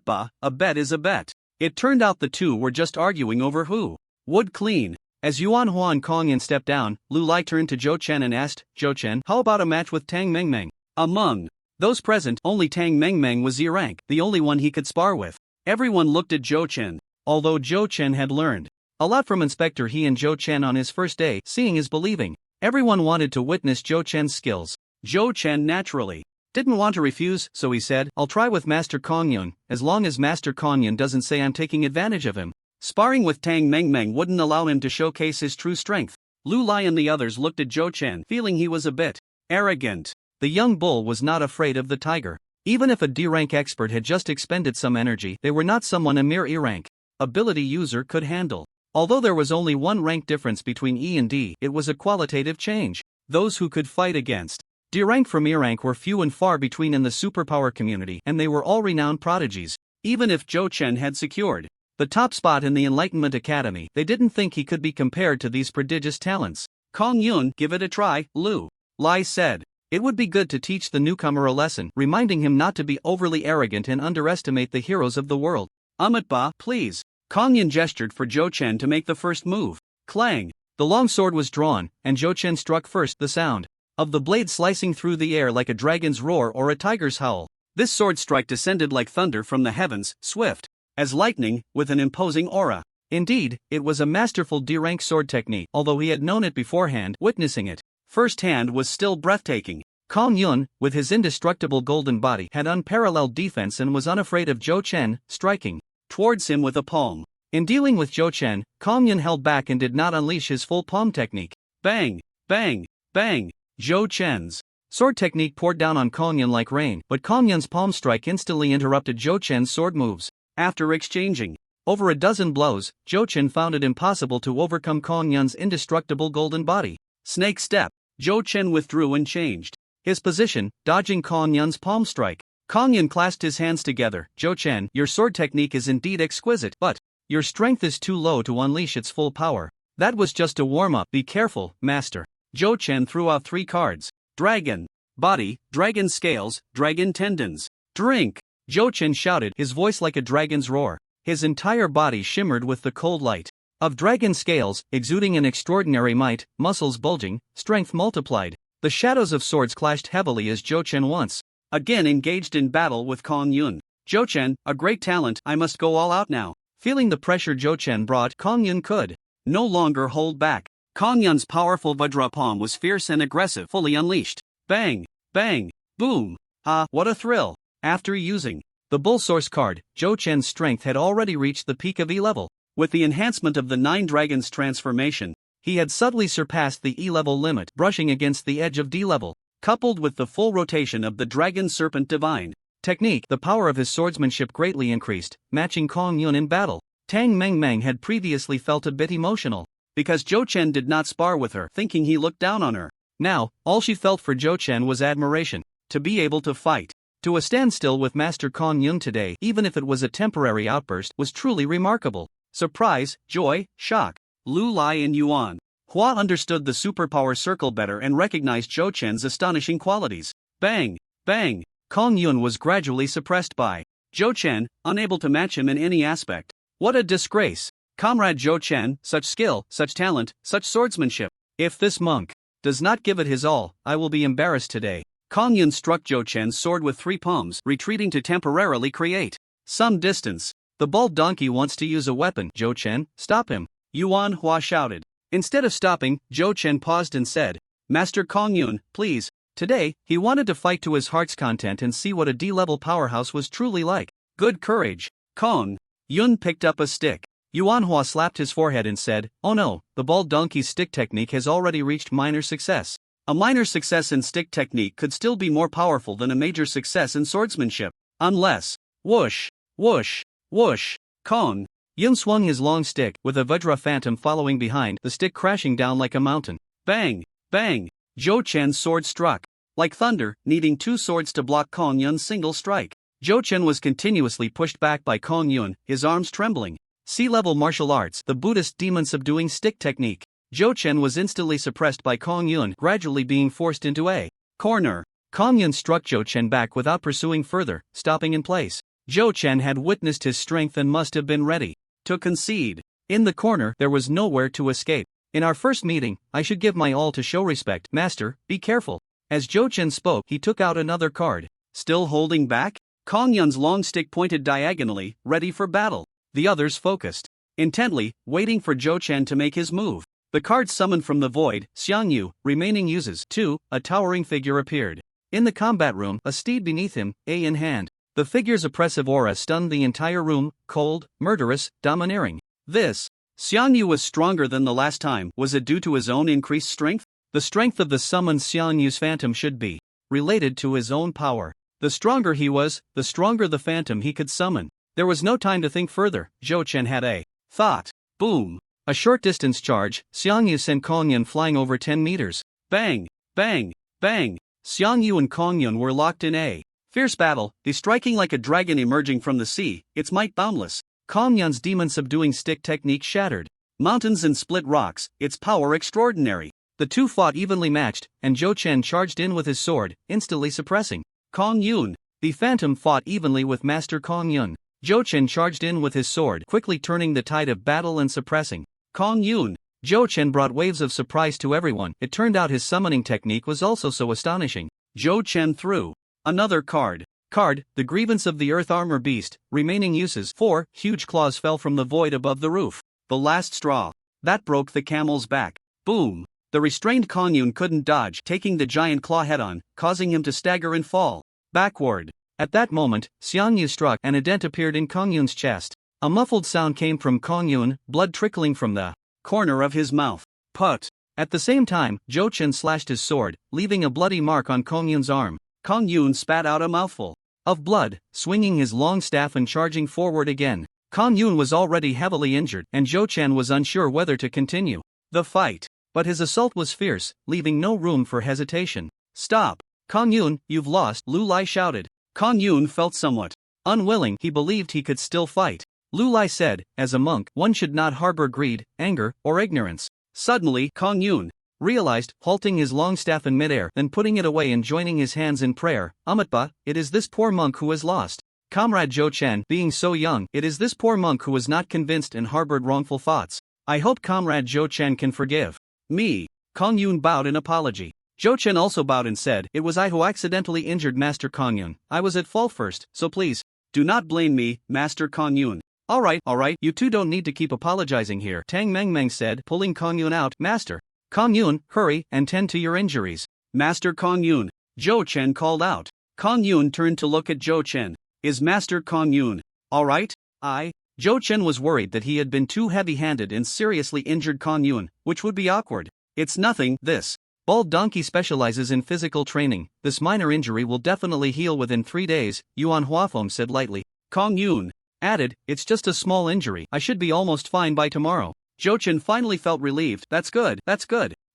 Ba, a bet is a bet. It turned out the two were just arguing over who would clean. As Yuan Hua and Kong Yun stepped down, Lu Lai turned to Zhou Chen and asked, Zhou Chen, how about a match with Tang Mengmeng? Among those present, only Tang Mengmeng was Z-rank, the only one he could spar with. Everyone looked at Zhou Chen. Although Zhou Chen had learned a lot from Inspector He and Zhou Chen on his first day, seeing is believing. Everyone wanted to witness Zhou Chen's skills. Zhou Chen naturally didn't want to refuse, so he said, I'll try with Master Kong Yun, as long as Master Kong Yun doesn't say I'm taking advantage of him. Sparring with Tang Mengmeng wouldn't allow him to showcase his true strength. Lu Lai and the others looked at Zhou Chen, feeling he was a bit arrogant. The young bull was not afraid of the tiger. Even if a D-rank expert had just expended some energy, they were not someone a mere E-rank ability user could handle. Although there was only one rank difference between E and D, it was a qualitative change. Those who could fight against D-rank from E-rank were few and far between in the superpower community, and they were all renowned prodigies. Even if Zhou Chen had secured the top spot in the Enlightenment Academy, they didn't think he could be compared to these prodigious talents. Kong Yun, give it a try, Lu Lai said. It would be good to teach the newcomer a lesson, reminding him not to be overly arrogant and underestimate the heroes of the world. Ba, please. Kong Yun gestured for Zhou Chen to make the first move. Clang! The long sword was drawn, and Zhou Chen struck first, the sound of the blade slicing through the air like a dragon's roar or a tiger's howl. This sword strike descended like thunder from the heavens, swift as lightning, with an imposing aura. Indeed, it was a masterful D-rank sword technique, although he had known it beforehand. Witnessing it firsthand was still breathtaking. Kong Yun, with his indestructible golden body, had unparalleled defense and was unafraid of Zhou Chen, striking towards him with a palm. In dealing with Zhou Chen, Kong Yun held back and did not unleash his full palm technique. Bang! Bang! Bang! Zhou Chen's sword technique poured down on Kong Yun like rain, but Kong Yun's palm strike instantly interrupted Zhou Chen's sword moves. After exchanging over a dozen blows, Zhou Chen found it impossible to overcome Kong Yun's indestructible golden body. Snake step. Zhou Chen withdrew and changed his position, dodging Kong Yun's palm strike. Kong Yun clasped his hands together. Zhou Chen, your sword technique is indeed exquisite, but your strength is too low to unleash its full power. That was just a warm-up. Be careful, master. Zhou Chen threw out 3 cards. Dragon body, dragon scales, dragon tendons. Drink! Zhou Chen shouted, his voice like a dragon's roar. His entire body shimmered with the cold light of dragon scales, exuding an extraordinary might, muscles bulging, strength multiplied. The shadows of swords clashed heavily as Zhou Chen once again engaged in battle with Kong Yun. Zhou Chen, a great talent, I must go all out now. Feeling the pressure Zhou Chen brought, Kong Yun could no longer hold back. Kong Yun's powerful Vajra palm was fierce and aggressive, fully unleashed. Bang! Bang! Boom! Ah, what a thrill! After using the Bull Source card, Zhou Chen's strength had already reached the peak of E level. With the enhancement of the 9 Dragons transformation, he had subtly surpassed the E level limit, brushing against the edge of D level. Coupled with the full rotation of the Dragon Serpent Divine technique, the power of his swordsmanship greatly increased, matching Kong Yun in battle. Tang Mengmeng had previously felt a bit emotional because Zhou Chen did not spar with her, thinking he looked down on her. Now, all she felt for Zhou Chen was admiration. To be able to fight to a standstill with Master Kong Yun today, even if it was a temporary outburst, was truly remarkable. Surprise, joy, shock. Lu Lai and Yuan Hua understood the superpower circle better and recognized Zhou Chen's astonishing qualities. Bang! Bang! Kong Yun was gradually suppressed by Zhou Chen, unable to match him in any aspect. What a disgrace! Comrade Zhou Chen, such skill, such talent, such swordsmanship. If this monk does not give it his all, I will be embarrassed today. Kong Yun struck Zhou Chen's sword with 3 palms, retreating to temporarily create some distance. The bald donkey wants to use a weapon. Zhou Chen, stop him! Yuan Hua shouted. Instead of stopping, Zhou Chen paused and said, Master Kong Yun, please. Today, he wanted to fight to his heart's content and see what a D-level powerhouse was truly like. Good courage. Kong Yun picked up a stick. Yuan Hua slapped his forehead and said, oh no, the bald donkey's stick technique has already reached minor success. A minor success in stick technique could still be more powerful than a major success in swordsmanship. Unless, whoosh, whoosh, whoosh, Kong Yun swung his long stick, with a Vajra phantom following behind, the stick crashing down like a mountain. Bang! Bang! Zhou Chen's sword struck. Like thunder, needing 2 swords to block Kong Yun's single strike. Zhou Chen was continuously pushed back by Kong Yun, his arms trembling. Sea-level martial arts, the Buddhist demon-subduing stick technique. Zhou Chen was instantly suppressed by Kong Yun, gradually being forced into a corner. Kong Yun struck Zhou Chen back without pursuing further, stopping in place. Zhou Chen had witnessed his strength and must have been ready to concede. In the corner, there was nowhere to escape. In our first meeting, I should give my all to show respect. Master, be careful. As Zhou Chen spoke, he took out another card. Still holding back? Kong Yun's long stick pointed diagonally, ready for battle. The others focused intently, waiting for Zhou Chen to make his move. The card summoned from the void, Xiang Yu, remaining uses 2, a towering figure appeared. In the combat room, a steed beneath him, A in hand. The figure's oppressive aura stunned the entire room, cold, murderous, domineering. This Xiang Yu was stronger than the last time. Was it due to his own increased strength? The strength of the summoned Xiang Yu's phantom should be related to his own power. The stronger he was, the stronger the phantom he could summon. There was no time to think further. Zhou Chen had a thought. Boom! A short distance charge, Xiang Yu sent Kong Yun flying over 10 meters. Bang! Bang! Bang! Xiang Yu and Kong Yun were locked in a fierce battle, they striking like a dragon emerging from the sea, its might boundless. Kong Yun's demon-subduing stick technique shattered mountains and split rocks, its power extraordinary. The two fought evenly matched, and Zhou Chen charged in with his sword, instantly suppressing Kong Yun. The phantom fought evenly with Master Kong Yun. Zhou Chen charged in with his sword, quickly turning the tide of battle and suppressing Kong Yun. Zhou Chen brought waves of surprise to everyone. It turned out his summoning technique was also so astonishing. Zhou Chen threw another card. The grievance of the earth armor beast. Remaining uses 4, huge claws fell from the void above the roof. The last straw. That broke the camel's back. Boom. The restrained Kong Yun couldn't dodge, taking the giant claw head-on, causing him to stagger and fall backward. At that moment, Xiang Yu struck and a dent appeared in Kong Yun's chest. A muffled sound came from Kong Yun, blood trickling from the corner of his mouth. Put. At the same time, Zhou Chen slashed his sword, leaving a bloody mark on Kong Yun's arm. Kong Yun spat out a mouthful of blood, swinging his long staff and charging forward again. Kong Yun was already heavily injured, and Zhou Chen was unsure whether to continue the fight. But his assault was fierce, leaving no room for hesitation. Stop! Kong Yun, you've lost, Lu Lai shouted. Kong Yun felt somewhat unwilling. He believed he could still fight. Lu Lai said, as a monk, one should not harbor greed, anger, or ignorance. Suddenly, Kong Yun realized, halting his long staff in midair, then putting it away and joining his hands in prayer. Amitba, it is this poor monk who has lost. Comrade Zhou Chen, being so young, it is this poor monk who was not convinced and harbored wrongful thoughts. I hope Comrade Zhou Chen can forgive me. Kong Yun bowed in apology. Zhou Chen also bowed and said, it was I who accidentally injured Master Kong Yun. I was at fault first, so please, do not blame me, Master Kong Yun. Alright, you two don't need to keep apologizing here, Tang Mengmeng said, pulling Kong Yun out. Master Kong Yun, hurry and tend to your injuries. Master Kong Yun, Zhou Chen called out. Kong Yun turned to look at Zhou Chen. Is Master Kong Yun alright? Zhou Chen was worried that he had been too heavy-handed and seriously injured Kong Yun, which would be awkward. It's nothing, this bald donkey specializes in physical training. This minor injury will definitely heal within 3 days, Yuan Huafeng said lightly. Kong Yun added, it's just a small injury. I should be almost fine by tomorrow. Zhou Chen finally felt relieved. That's good.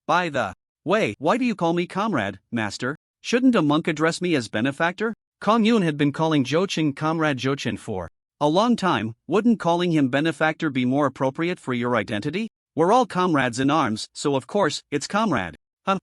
By the way, why do you call me comrade, master? Shouldn't a monk address me as benefactor? Kong Yun had been calling Zhou Chen comrade Zhou Chen for a long time. Wouldn't calling him benefactor be more appropriate for your identity? We're all comrades in arms, so of course, it's comrade.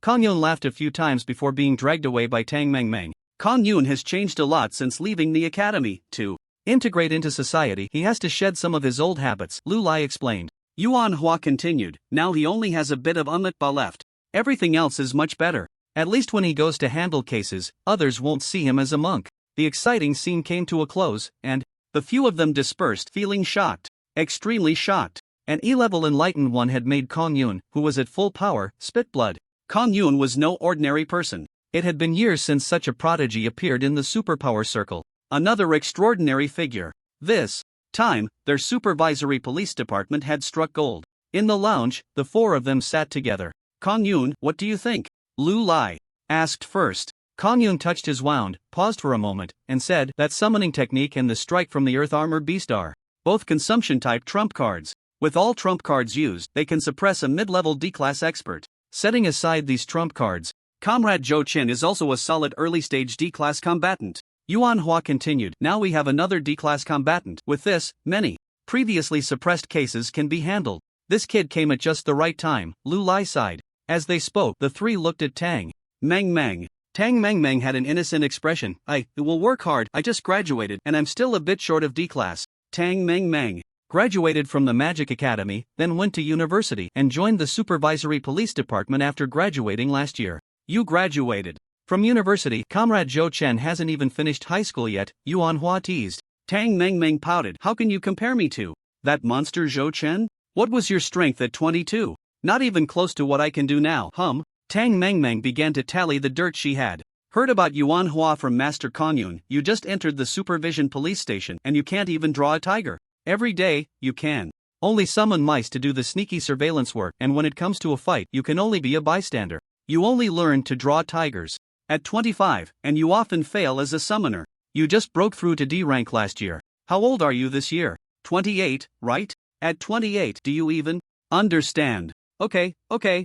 Kong Yun laughed a few times before being dragged away by Tang Mengmeng. Kong Yun has changed a lot since leaving the academy. To integrate into society, he has to shed some of his old habits, Lu Lai explained. Yuan Hua continued, now he only has a bit of Amitba left. Everything else is much better. At least when he goes to handle cases, others won't see him as a monk. The exciting scene came to a close, and the few of them dispersed feeling shocked. Extremely shocked. An E-level enlightened one had made Kong Yun, who was at full power, spit blood. Kong Yun was no ordinary person. It had been years since such a prodigy appeared in the superpower circle. Another extraordinary figure. This time, their supervisory police department had struck gold. In the lounge, the four of them sat together. Kong Yun, what do you think? Lu Lai asked first. Kong Yun touched his wound, paused for a moment, and said, that summoning technique and the strike from the earth armor beast are both consumption-type trump cards. With all trump cards used, they can suppress a mid-level D-class expert. Setting aside these trump cards, Comrade Zhou Chen is also a solid early-stage D-class combatant. Yuan Hua continued, now we have another D-class combatant. With this, many previously suppressed cases can be handled. This kid came at just the right time, Lu Lai sighed. As they spoke, the three looked at Tang Meng. Tang Meng had an innocent expression. I will work hard, I just graduated and I'm still a bit short of D-class. Tang Meng graduated from the Magic Academy, then went to university and joined the Supervisory Police Department after graduating last year. You graduated from university? Comrade Zhou Chen hasn't even finished high school yet, Yuan Hua teased. Tang Meng pouted. How can you compare me to that monster Zhou Chen? What was your strength at 22? Not even close to what I can do now. Tang Meng began to tally the dirt she had heard about Yuan Hua from Master Kongyun. You just entered the supervision police station and you can't even draw a tiger. Every day, you can only summon mice to do the sneaky surveillance work, and when it comes to a fight, you can only be a bystander. You only learn to draw tigers at 25, and you often fail as a summoner. You just broke through to D rank last year. How old are you this year? 28, right? At 28, do you even understand? Okay,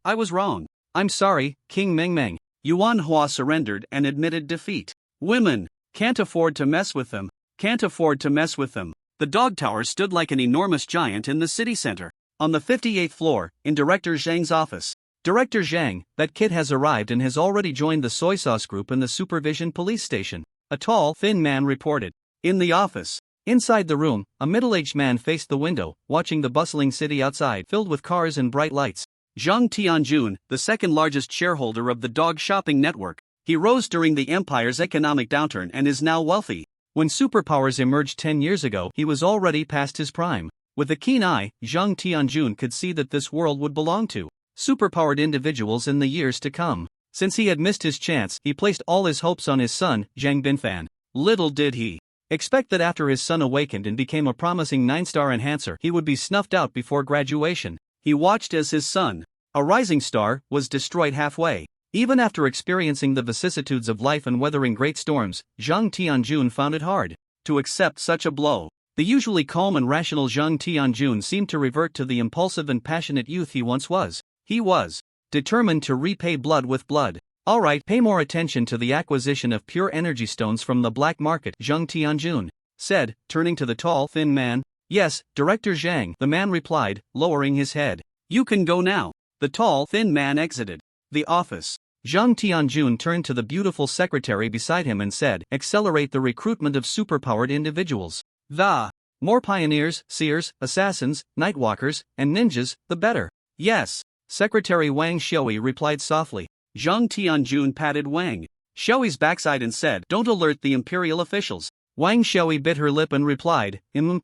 I was wrong. I'm sorry, King Meng. Yuan Hua surrendered and admitted defeat. Women can't afford to mess with them. The dog tower stood like an enormous giant in the city center. On the 58th floor, in Director Zhang's office. Director Zhang, that kid has arrived and has already joined the soy sauce group in the supervision police station. A tall, thin man reported. In the office. Inside the room, a middle-aged man faced the window, watching the bustling city outside filled with cars and bright lights. Zhang Tianjun, the second largest shareholder of the dog shopping network. He rose during the empire's economic downturn and is now wealthy. When superpowers emerged 10 years ago, he was already past his prime. With a keen eye, Zhang Tianjun could see that this world would belong to superpowered individuals in the years to come. Since he had missed his chance, he placed all his hopes on his son, Zhang Binfan. Little did he expect that after his son awakened and became a promising 9-star enhancer, he would be snuffed out before graduation. He watched as his son, a rising star, was destroyed halfway. Even after experiencing the vicissitudes of life and weathering great storms, Zhang Tianjun found it hard to accept such a blow. The usually calm and rational Zhang Tianjun seemed to revert to the impulsive and passionate youth he once was. He was determined to repay blood with blood. Alright, pay more attention to the acquisition of pure energy stones from the black market, Zhang Tianjun said, turning to the tall, thin man. Yes, Director Zhang, the man replied, lowering his head. You can go now. The tall, thin man exited the office. Zhang Tianjun turned to the beautiful secretary beside him and said, accelerate the recruitment of superpowered individuals. The more pioneers, seers, assassins, nightwalkers, and ninjas, the better. Yes. Secretary Wang Xiaoyi replied softly. Zhang Tianjun patted Wang Xiaoyi's backside and said, don't alert the imperial officials. Wang Xiaoyi bit her lip and replied,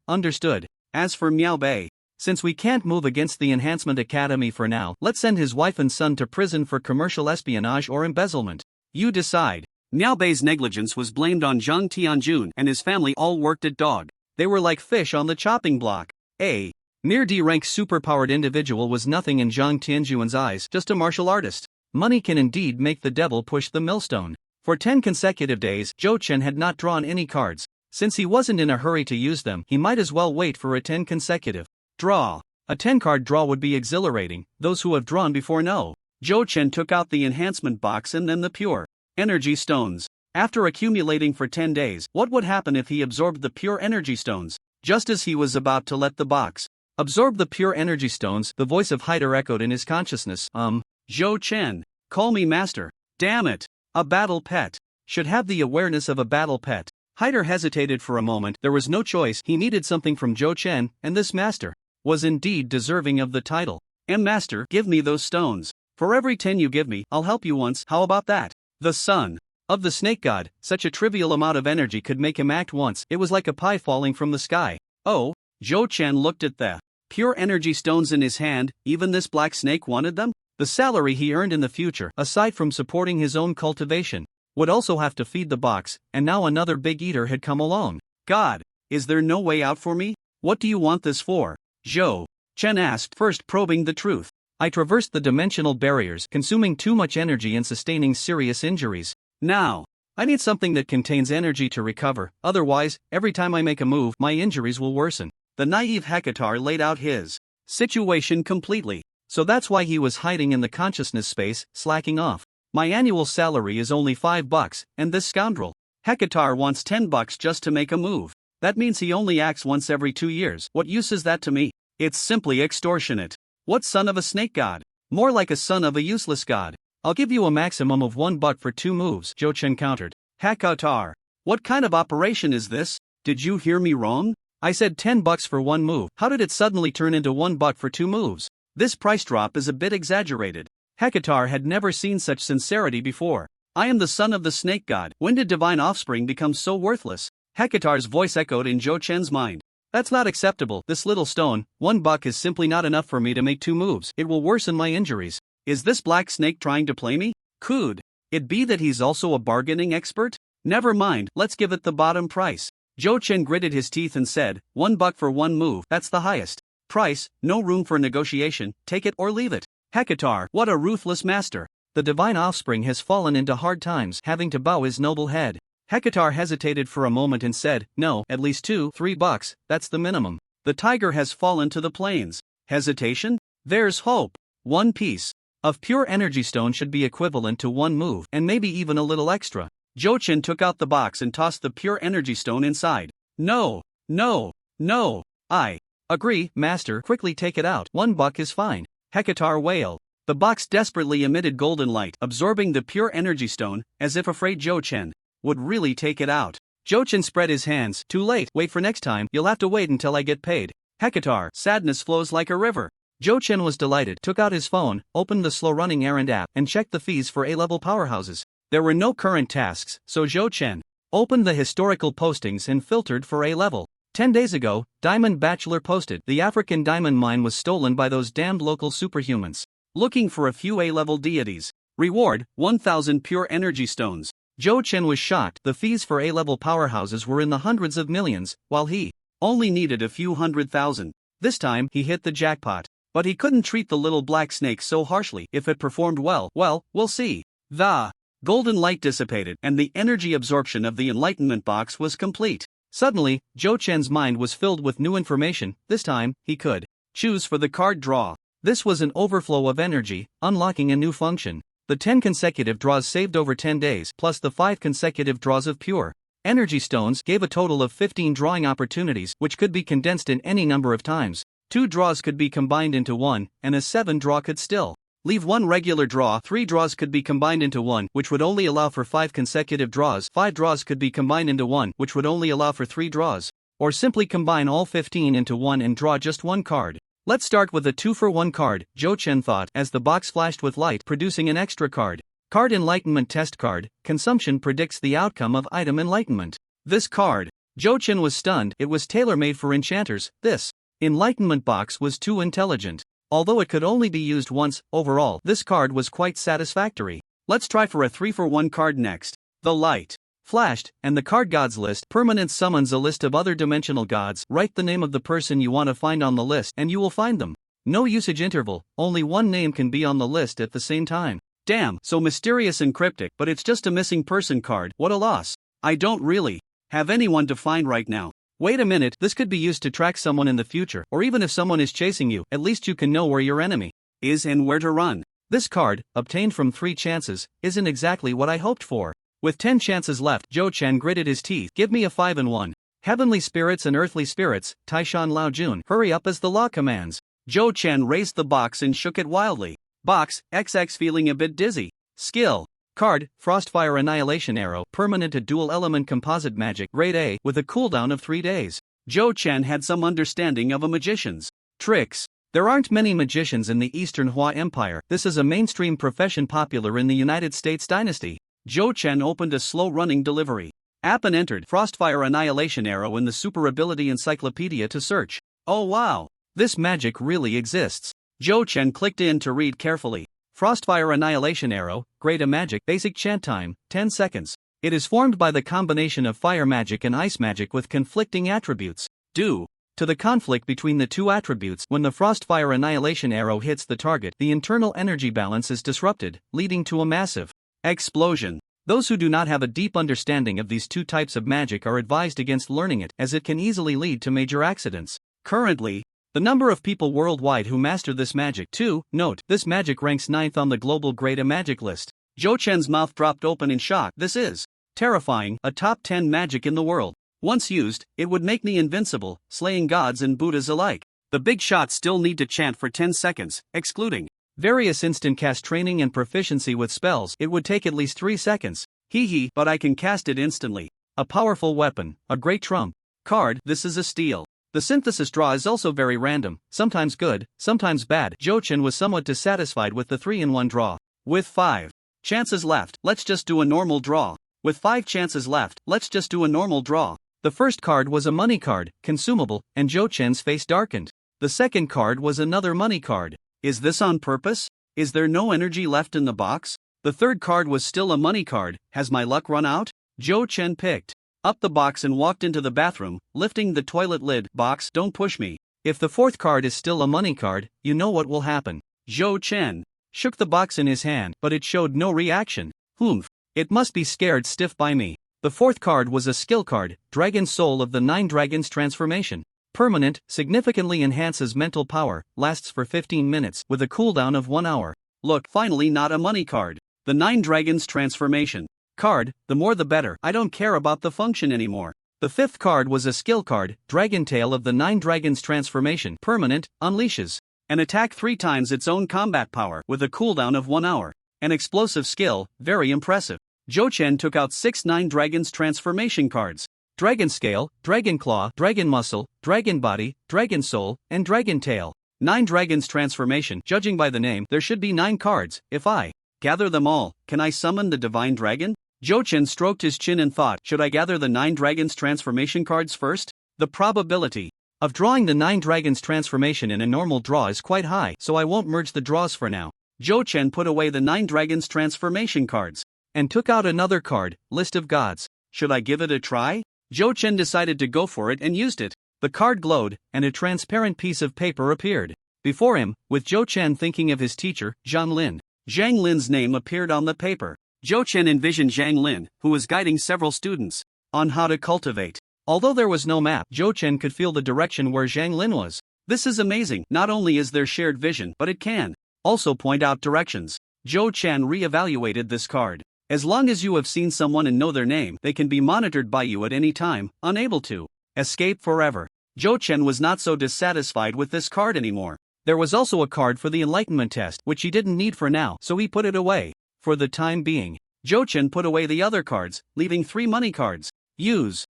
understood. As for Miao Bei, since we can't move against the Enhancement Academy for now, let's send his wife and son to prison for commercial espionage or embezzlement. You decide. Miao Bei's negligence was blamed on Zhang Tianjun and his family all worked at dog. They were like fish on the chopping block. A mere D-rank superpowered individual was nothing in Zhang Tianjun's eyes, just a martial artist. Money can indeed make the devil push the millstone. For 10 consecutive days, Zhou Chen had not drawn any cards. Since he wasn't in a hurry to use them, he might as well wait for a 10 consecutive draw. A 10-card draw would be exhilarating, those who have drawn before know. Zhou Chen took out the enhancement box and then the pure energy stones. After accumulating for 10 days, what would happen if he absorbed the pure energy stones? Just as he was about to let the box absorb the pure energy stones, the voice of Hyder echoed in his consciousness. Zhou Chen, call me master. Damn it. A battle pet should have the awareness of a battle pet. Hyder hesitated for a moment. There was no choice. He needed something from Zhou Chen, and this master was indeed deserving of the title. Master, give me those stones. For every 10 you give me, I'll help you once. How about that? The son of the snake god, such a trivial amount of energy could make him act once. It was like a pie falling from the sky. Oh, Zhou Chen looked at the pure energy stones in his hand. Even this black snake wanted them? The salary he earned in the future, aside from supporting his own cultivation, would also have to feed the box, and now another big eater had come along. God, is there no way out for me? What do you want this for? Zhou Chen asked, first probing the truth. I traversed the dimensional barriers, consuming too much energy and sustaining serious injuries. Now, I need something that contains energy to recover, otherwise, every time I make a move, my injuries will worsen. The naive Hecatar laid out his situation completely. So that's why he was hiding in the consciousness space, slacking off. My annual salary is only $5, and this scoundrel, Hecatar, wants $10 just to make a move. That means he only acts once every 2 years. What use is that to me? It's simply extortionate. What son of a snake god? More like a son of a useless god. I'll give you a maximum of $1 for 2 moves, Zhou Chen countered. Hecatar, what kind of operation is this? Did you hear me wrong? I said $10 for 1 move. How did it suddenly turn into $1 for 2 moves? This price drop is a bit exaggerated. Hecatar had never seen such sincerity before. I am the son of the snake god. When did divine offspring become so worthless? Hecatar's voice echoed in Zhou Chen's mind. That's not acceptable. This little stone, $1 is simply not enough for me to make 2 moves. It will worsen my injuries. Is this black snake trying to play me? Could it be that he's also a bargaining expert? Never mind, let's give it the bottom price. Zhou Chen gritted his teeth and said, $1 for 1 move, that's the highest price, no room for negotiation, take it or leave it. Hecatar, what a ruthless master. The divine offspring has fallen into hard times, having to bow his noble head. Hecatar hesitated for a moment and said, no, at least $2-3, that's the minimum. The tiger has fallen to the plains. Hesitation? There's hope. 1 piece of pure energy stone should be equivalent to 1 move, and maybe even a little extra. Zhou Chen took out the box and tossed the pure energy stone inside. No, no, no. I agree, master, quickly take it out. $1 is fine. Hecatar wailed. The box desperately emitted golden light, absorbing the pure energy stone, as if afraid Zhou Chen would really take it out. Zhou Chen spread his hands. Too late, wait for next time, you'll have to wait until I get paid. Hecatar, sadness flows like a river. Zhou Chen was delighted, took out his phone, opened the slow-running errand app, and checked the fees for A-level powerhouses. There were no current tasks, so Zhou Chen opened the historical postings and filtered for A-level. 10 days ago, Diamond Bachelor posted, the African diamond mine was stolen by those damned local superhumans. Looking for a few A-level deities. Reward, 1,000 pure energy stones. Zhou Chen was shocked. The fees for A-level powerhouses were in the hundreds of millions, while he only needed a few 100,000. This time, he hit the jackpot. But he couldn't treat the little black snake so harshly. If it performed well, we'll see. The golden light dissipated, and the energy absorption of the enlightenment box was complete. Suddenly, Zhou Chen's mind was filled with new information. This time, he could choose for the card draw. This was an overflow of energy, unlocking a new function. The 10 consecutive draws saved over 10 days, plus the 5 consecutive draws of pure energy stones gave a total of 15 drawing opportunities, which could be condensed in any number of times. 2 draws could be combined into 1, and a 7 draw could still leave 1 regular draw. 3 draws could be combined into 1, which would only allow for 5 consecutive draws. 5 draws could be combined into 1, which would only allow for 3 draws. Or simply combine all 15 into 1 and draw just 1 card. Let's start with a 2-for-1 card, Zhou Chen thought, as the box flashed with light, producing an extra card. Card Enlightenment Test Card. Consumption predicts the outcome of item enlightenment. This card. Zhou Chen was stunned. It was tailor-made for enchanters. This enlightenment box was too intelligent. Although it could only be used once, overall, this card was quite satisfactory. Let's try for a 3-for-1 card next. The light flashed, and the card gods list permanent summons a list of other dimensional gods. Write the name of the person you want to find on the list, and you will find them. No usage interval, only one name can be on the list at the same time. Damn, so mysterious and cryptic, but it's just a missing person card. What a loss. I don't really have anyone to find right now. Wait a minute, this could be used to track someone in the future, or even if someone is chasing you, at least you can know where your enemy is and where to run. This card, obtained from 3 chances, isn't exactly what I hoped for. With 10 chances left, Zhou Chen gritted his teeth. Give me a 5 and 1. Heavenly spirits and earthly spirits, Taishan Lao Jun, hurry up as the law commands. Zhou Chen raised the box and shook it wildly. Box, XX feeling a bit dizzy. Skill. Card, Frostfire Annihilation Arrow, permanent a dual element composite magic, grade A, with a cooldown of 3 days. Zhou Chen had some understanding of a magician's tricks. There aren't many magicians in the Eastern Hua Empire. This is a mainstream profession popular in the United States dynasty. Zhou Chen opened a slow-running delivery app and entered Frostfire Annihilation Arrow in the Super Ability Encyclopedia to search. Oh wow, this magic really exists. Zhou Chen clicked in to read carefully. Frostfire Annihilation Arrow, grade A magic, basic chant time, 10 seconds. It is formed by the combination of fire magic and ice magic with conflicting attributes. Due to the conflict between the 2 attributes, when the Frostfire Annihilation Arrow hits the target, the internal energy balance is disrupted, leading to a massive explosion. Those who do not have a deep understanding of these 2 types of magic are advised against learning it, as it can easily lead to major accidents. Currently, the number of people worldwide who master this magic. 2. Note, this magic ranks 9th on the global grade A magic list. Zhou Chen's mouth dropped open in shock. This is terrifying, a top 10 magic in the world. Once used, it would make me invincible, slaying gods and Buddhas alike. The big shots still need to chant for 10 seconds, excluding various instant cast training and proficiency with spells. It would take at least 3 seconds. Hee, but I can cast it instantly. A powerful weapon, a great trump card. This is a steal. The synthesis draw is also very random, sometimes good, sometimes bad. Zhou Chen was somewhat dissatisfied with the 3-in-1 draw. With 5 chances left, let's just do a normal draw. With 5 chances left, let's just do a normal draw. The first card was a money card, consumable, and Zhou Chen's face darkened. The second card was another money card. Is this on purpose? Is there no energy left in the box? The third card was still a money card. Has my luck run out? Zhou Chen picked up the box and walked into the bathroom, lifting the toilet lid. Box, don't push me. If the fourth card is still a money card, you know what will happen. Zhou Chen shook the box in his hand, but it showed no reaction. Humph. It must be scared stiff by me. The fourth card was a skill card, Dragon Soul of the 9 Dragons Transformation. Permanent, significantly enhances mental power, lasts for 15 minutes, with a cooldown of 1 hour. Look, finally not a money card. The 9 Dragons Transformation card, the more the better. I don't care about the function anymore. The fifth card was a skill card, Dragon Tail of the 9 Dragons Transformation. Permanent, unleashes an attack 3 times its own combat power, with a cooldown of 1 hour. An explosive skill, very impressive. Zhou Chen took out 6 9 Dragons Transformation cards. Dragon Scale, Dragon Claw, Dragon Muscle, Dragon Body, Dragon Soul, and Dragon Tail. 9 Dragons Transformation. Judging by the name, there should be 9 cards. If I gather them all, can I summon the Divine Dragon? Zhou Chen stroked his chin and thought, should I gather the 9 Dragons Transformation cards first? The probability of drawing the 9 Dragons Transformation in a normal draw is quite high, so I won't merge the draws for now. Zhou Chen put away the 9 Dragons Transformation cards and took out another card, List of Gods. Should I give it a try? Zhou Chen decided to go for it and used it. The card glowed, and a transparent piece of paper appeared before him, with Zhou Chen thinking of his teacher, Zhang Lin. Zhang Lin's name appeared on the paper. Zhou Chen envisioned Zhang Lin, who was guiding several students on how to cultivate. Although there was no map, Zhou Chen could feel the direction where Zhang Lin was. This is amazing. Not only is there shared vision, but it can also point out directions. Zhou Chen re-evaluated this card. As long as you have seen someone and know their name, they can be monitored by you at any time, unable to escape forever. Zhou Chen was not so dissatisfied with this card anymore. There was also a card for the Enlightenment test, which he didn't need for now, so he put it away for the time being. Zhou Chen put away the other cards, leaving 3 money cards. Use.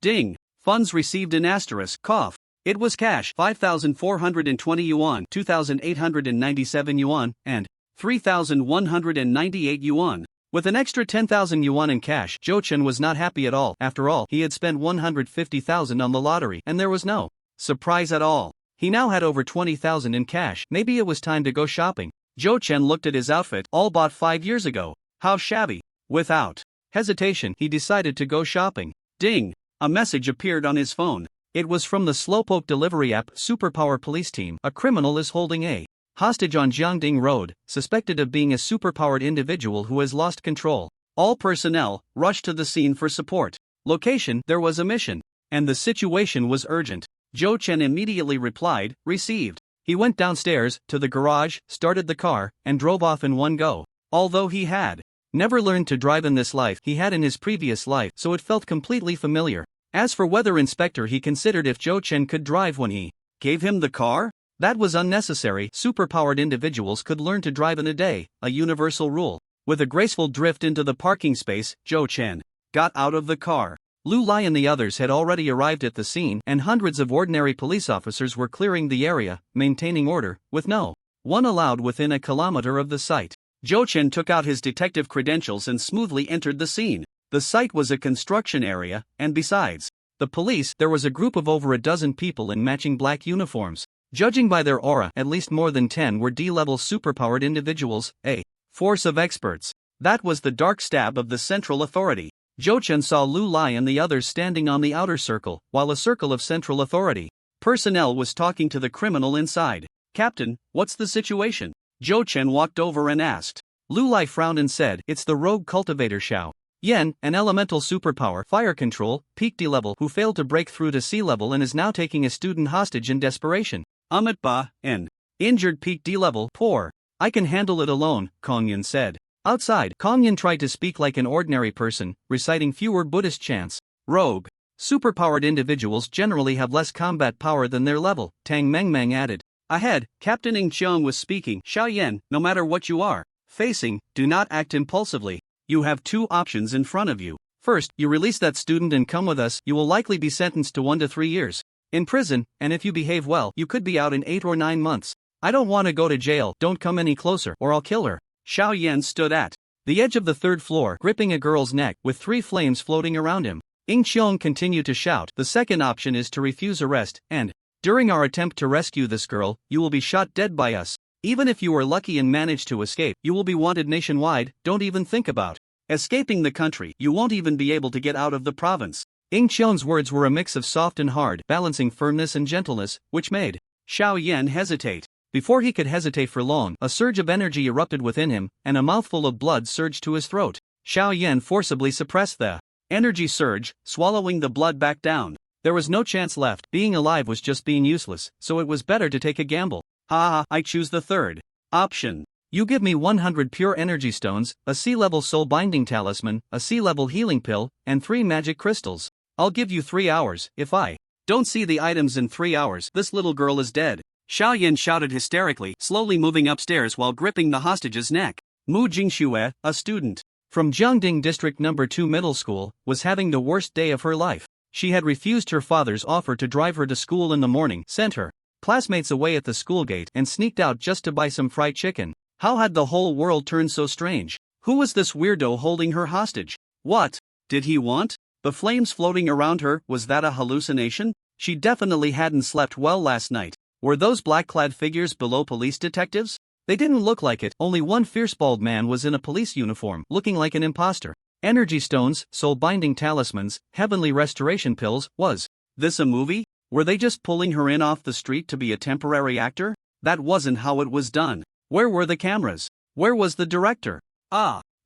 Ding. Funds received in asterisk. Cough. It was cash, 5,420 yuan, 2,897 yuan, and 3,198 yuan. With an extra 10,000 yuan in cash, Zhou Chen was not happy at all. After all, he had spent 150,000 on the lottery, and there was no surprise at all. He now had over 20,000 in cash. Maybe it was time to go shopping. Zhou Chen looked at his outfit, all bought 5 years ago. How shabby. Without hesitation, he decided to go shopping. Ding! A message appeared on his phone. It was from the Slowpoke delivery app. Superpower Police Team. A criminal is holding a hostage on Jiangding Road, suspected of being a superpowered individual who has lost control. All personnel rushed to the scene for support. Location: there was a mission, and the situation was urgent. Zhou Chen immediately replied, received. He went downstairs, to the garage, started the car, and drove off in one go. Although he had never learned to drive in this life, he had in his previous life, so it felt completely familiar. As for Weather Inspector, he considered if Zhou Chen could drive when he gave him the car? That was unnecessary. Superpowered individuals could learn to drive in a day, a universal rule. With a graceful drift into the parking space, Zhou Chen got out of the car. Lu Lai and the others had already arrived at the scene, and hundreds of ordinary police officers were clearing the area, maintaining order, with no one allowed within a kilometer of the site. Zhou Chen took out his detective credentials and smoothly entered the scene. The site was a construction area, and besides the police, there was a group of over a dozen people in matching black uniforms. Judging by their aura, at least more than 10 were D-level superpowered individuals, a force of experts. That was the dark stab of the Central Authority. Zhou Chen saw Lu Lai and the others standing on the outer circle, while a circle of Central Authority personnel was talking to the criminal inside. Captain, what's the situation? Zhou Chen walked over and asked. Lu Lai frowned and said, it's the rogue cultivator Xiao Yen, an elemental superpower, fire control, peak D level, who failed to break through to sea level and is now taking a student hostage in desperation. Amit Ba, N. Injured peak D level, poor. I can handle it alone, Kong Yin said. Outside, Kong Yin tried to speak like an ordinary person, reciting fewer Buddhist chants. Rogue. Superpowered individuals generally have less combat power than their level, Tang Mengmeng added. Ahead, Captain Ing Cheong was speaking. Xiao Yen, no matter what you are facing, do not act impulsively. You have two options in front of you. First, you release that student and come with us. You will likely be sentenced to 1 to 3 years in prison, and if you behave well, you could be out in 8 or 9 months. I don't want to go to jail. Don't come any closer, or I'll kill her. Xiao Yen stood at the edge of the 3rd floor, gripping a girl's neck, with 3 flames floating around him. Ing Cheong continued to shout. The second option is to refuse arrest, and during our attempt to rescue this girl, you will be shot dead by us. Even if you are lucky and manage to escape, you will be wanted nationwide. Don't even think about escaping the country. You won't even be able to get out of the province. Ing Cheong's words were a mix of soft and hard, balancing firmness and gentleness, which made Xiao Yen hesitate. Before he could hesitate for long, a surge of energy erupted within him, and a mouthful of blood surged to his throat. Xiao Yen forcibly suppressed the energy surge, swallowing the blood back down. There was no chance left. Being alive was just being useless, so it was better to take a gamble. I choose the third option. You give me 100 pure energy stones, a sea-level soul-binding talisman, a sea-level healing pill, and 3 magic crystals. I'll give you 3 hours. If I don't see the items in 3 hours, this little girl is dead. Xiao Yen shouted hysterically, slowly moving upstairs while gripping the hostage's neck. Mu Jingxue, a student from Jiangding District No. 2 Middle School, was having the worst day of her life. She had refused her father's offer to drive her to school in the morning, sent her classmates away at the school gate, and sneaked out just to buy some fried chicken. How had the whole world turned so strange? Who was this weirdo holding her hostage? What did he want? The flames floating around her, was that a hallucination? She definitely hadn't slept well last night. Were those black-clad figures below police detectives? They didn't look like it. Only one fierce-bald man was in a police uniform, looking like an imposter. Energy stones, soul-binding talismans, heavenly restoration pills. Was this a movie? Were they just pulling her in off the street to be a temporary actor? That wasn't how it was done. Where were the cameras? Where was the director?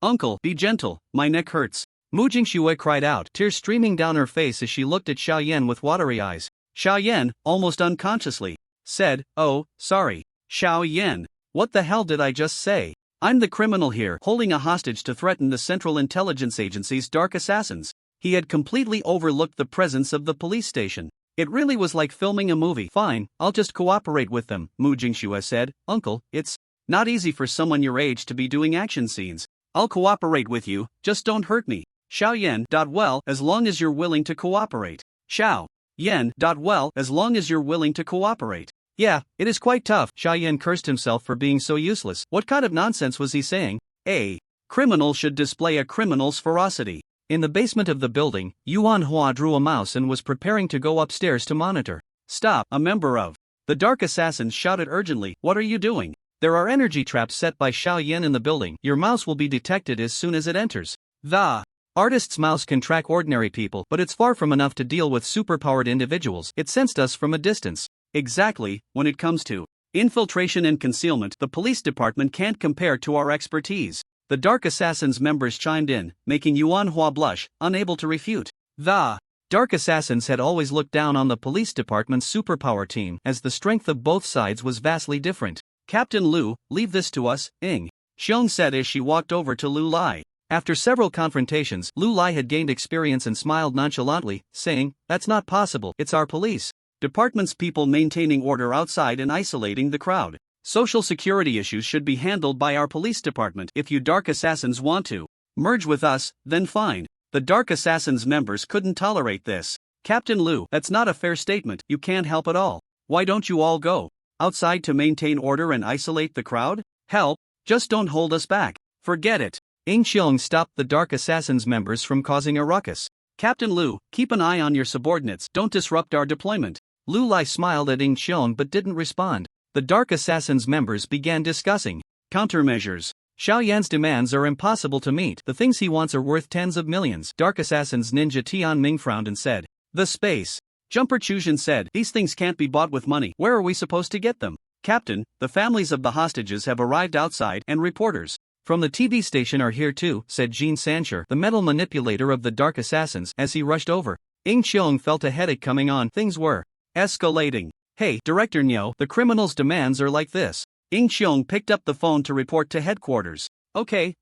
Uncle, be gentle, my neck hurts. Mu Jingxue cried out, tears streaming down her face as she looked at Xiao Yen with watery eyes. Xiao Yen, almost unconsciously, said, "Oh, sorry. Xiao Yen, what the hell did I just say? I'm the criminal here, holding a hostage to threaten the Central Intelligence Agency's dark assassins." He had completely overlooked the presence of the police station. It really was like filming a movie. Fine, I'll just cooperate with them, Mu Jingxue said. Uncle, it's not easy for someone your age to be doing action scenes. I'll cooperate with you, just don't hurt me. Xiao Yen. Well, as long as you're willing to cooperate. Xiao Yen. Well, as long as you're willing to cooperate. Yeah, it is quite tough. Xiao Yen cursed himself for being so useless. What kind of nonsense was he saying? A criminal should display a criminal's ferocity. In the basement of the building, Yuan Hua drew a mouse and was preparing to go upstairs to monitor. Stop, a member of the Dark Assassins shouted urgently. What are you doing? There are energy traps set by Xiao Yen in the building. Your mouse will be detected as soon as it enters. The artist's mouse can track ordinary people, but it's far from enough to deal with superpowered individuals. It sensed us from a distance. Exactly, when it comes to infiltration and concealment, the police department can't compare to our expertise. The Dark Assassins members chimed in, making Yuan Hua blush, unable to refute. The Dark Assassins had always looked down on the police department's superpower team, as the strength of both sides was vastly different. Captain Lu, leave this to us, Ing Xiong said as she walked over to Lu Lai. After several confrontations, Lu Lai had gained experience and smiled nonchalantly, saying, "That's not possible, it's our police department's people maintaining order outside and isolating the crowd. Social security issues should be handled by our police department. If you Dark Assassins want to merge with us, then fine." The Dark Assassins members couldn't tolerate this. Captain Lu, that's not a fair statement. You can't help at all. Why don't you all go outside to maintain order and isolate the crowd? Help, just don't hold us back. Forget it. Ing Xiong stopped the Dark Assassins members from causing a ruckus. Captain Lu, keep an eye on your subordinates. Don't disrupt our deployment. Lu Lai smiled at Ing Xiong but didn't respond. The Dark Assassins members began discussing countermeasures. Xiao Yan's demands are impossible to meet. The things he wants are worth tens of millions. Dark Assassins Ninja Tian Ming frowned and said, "The space Jumper Chuzhen said, "These things can't be bought with money. Where are we supposed to get them?" "Captain, the families of the hostages have arrived outside, and reporters From the TV station are here too, said Jean Sancher, the metal manipulator of the Dark Assassins, as he rushed over. Ing Xiong felt a headache coming on. Things were escalating. Hey, Director Nyo, the criminals' demands are like this. Ing Xiong picked up the phone to report to headquarters. Okay.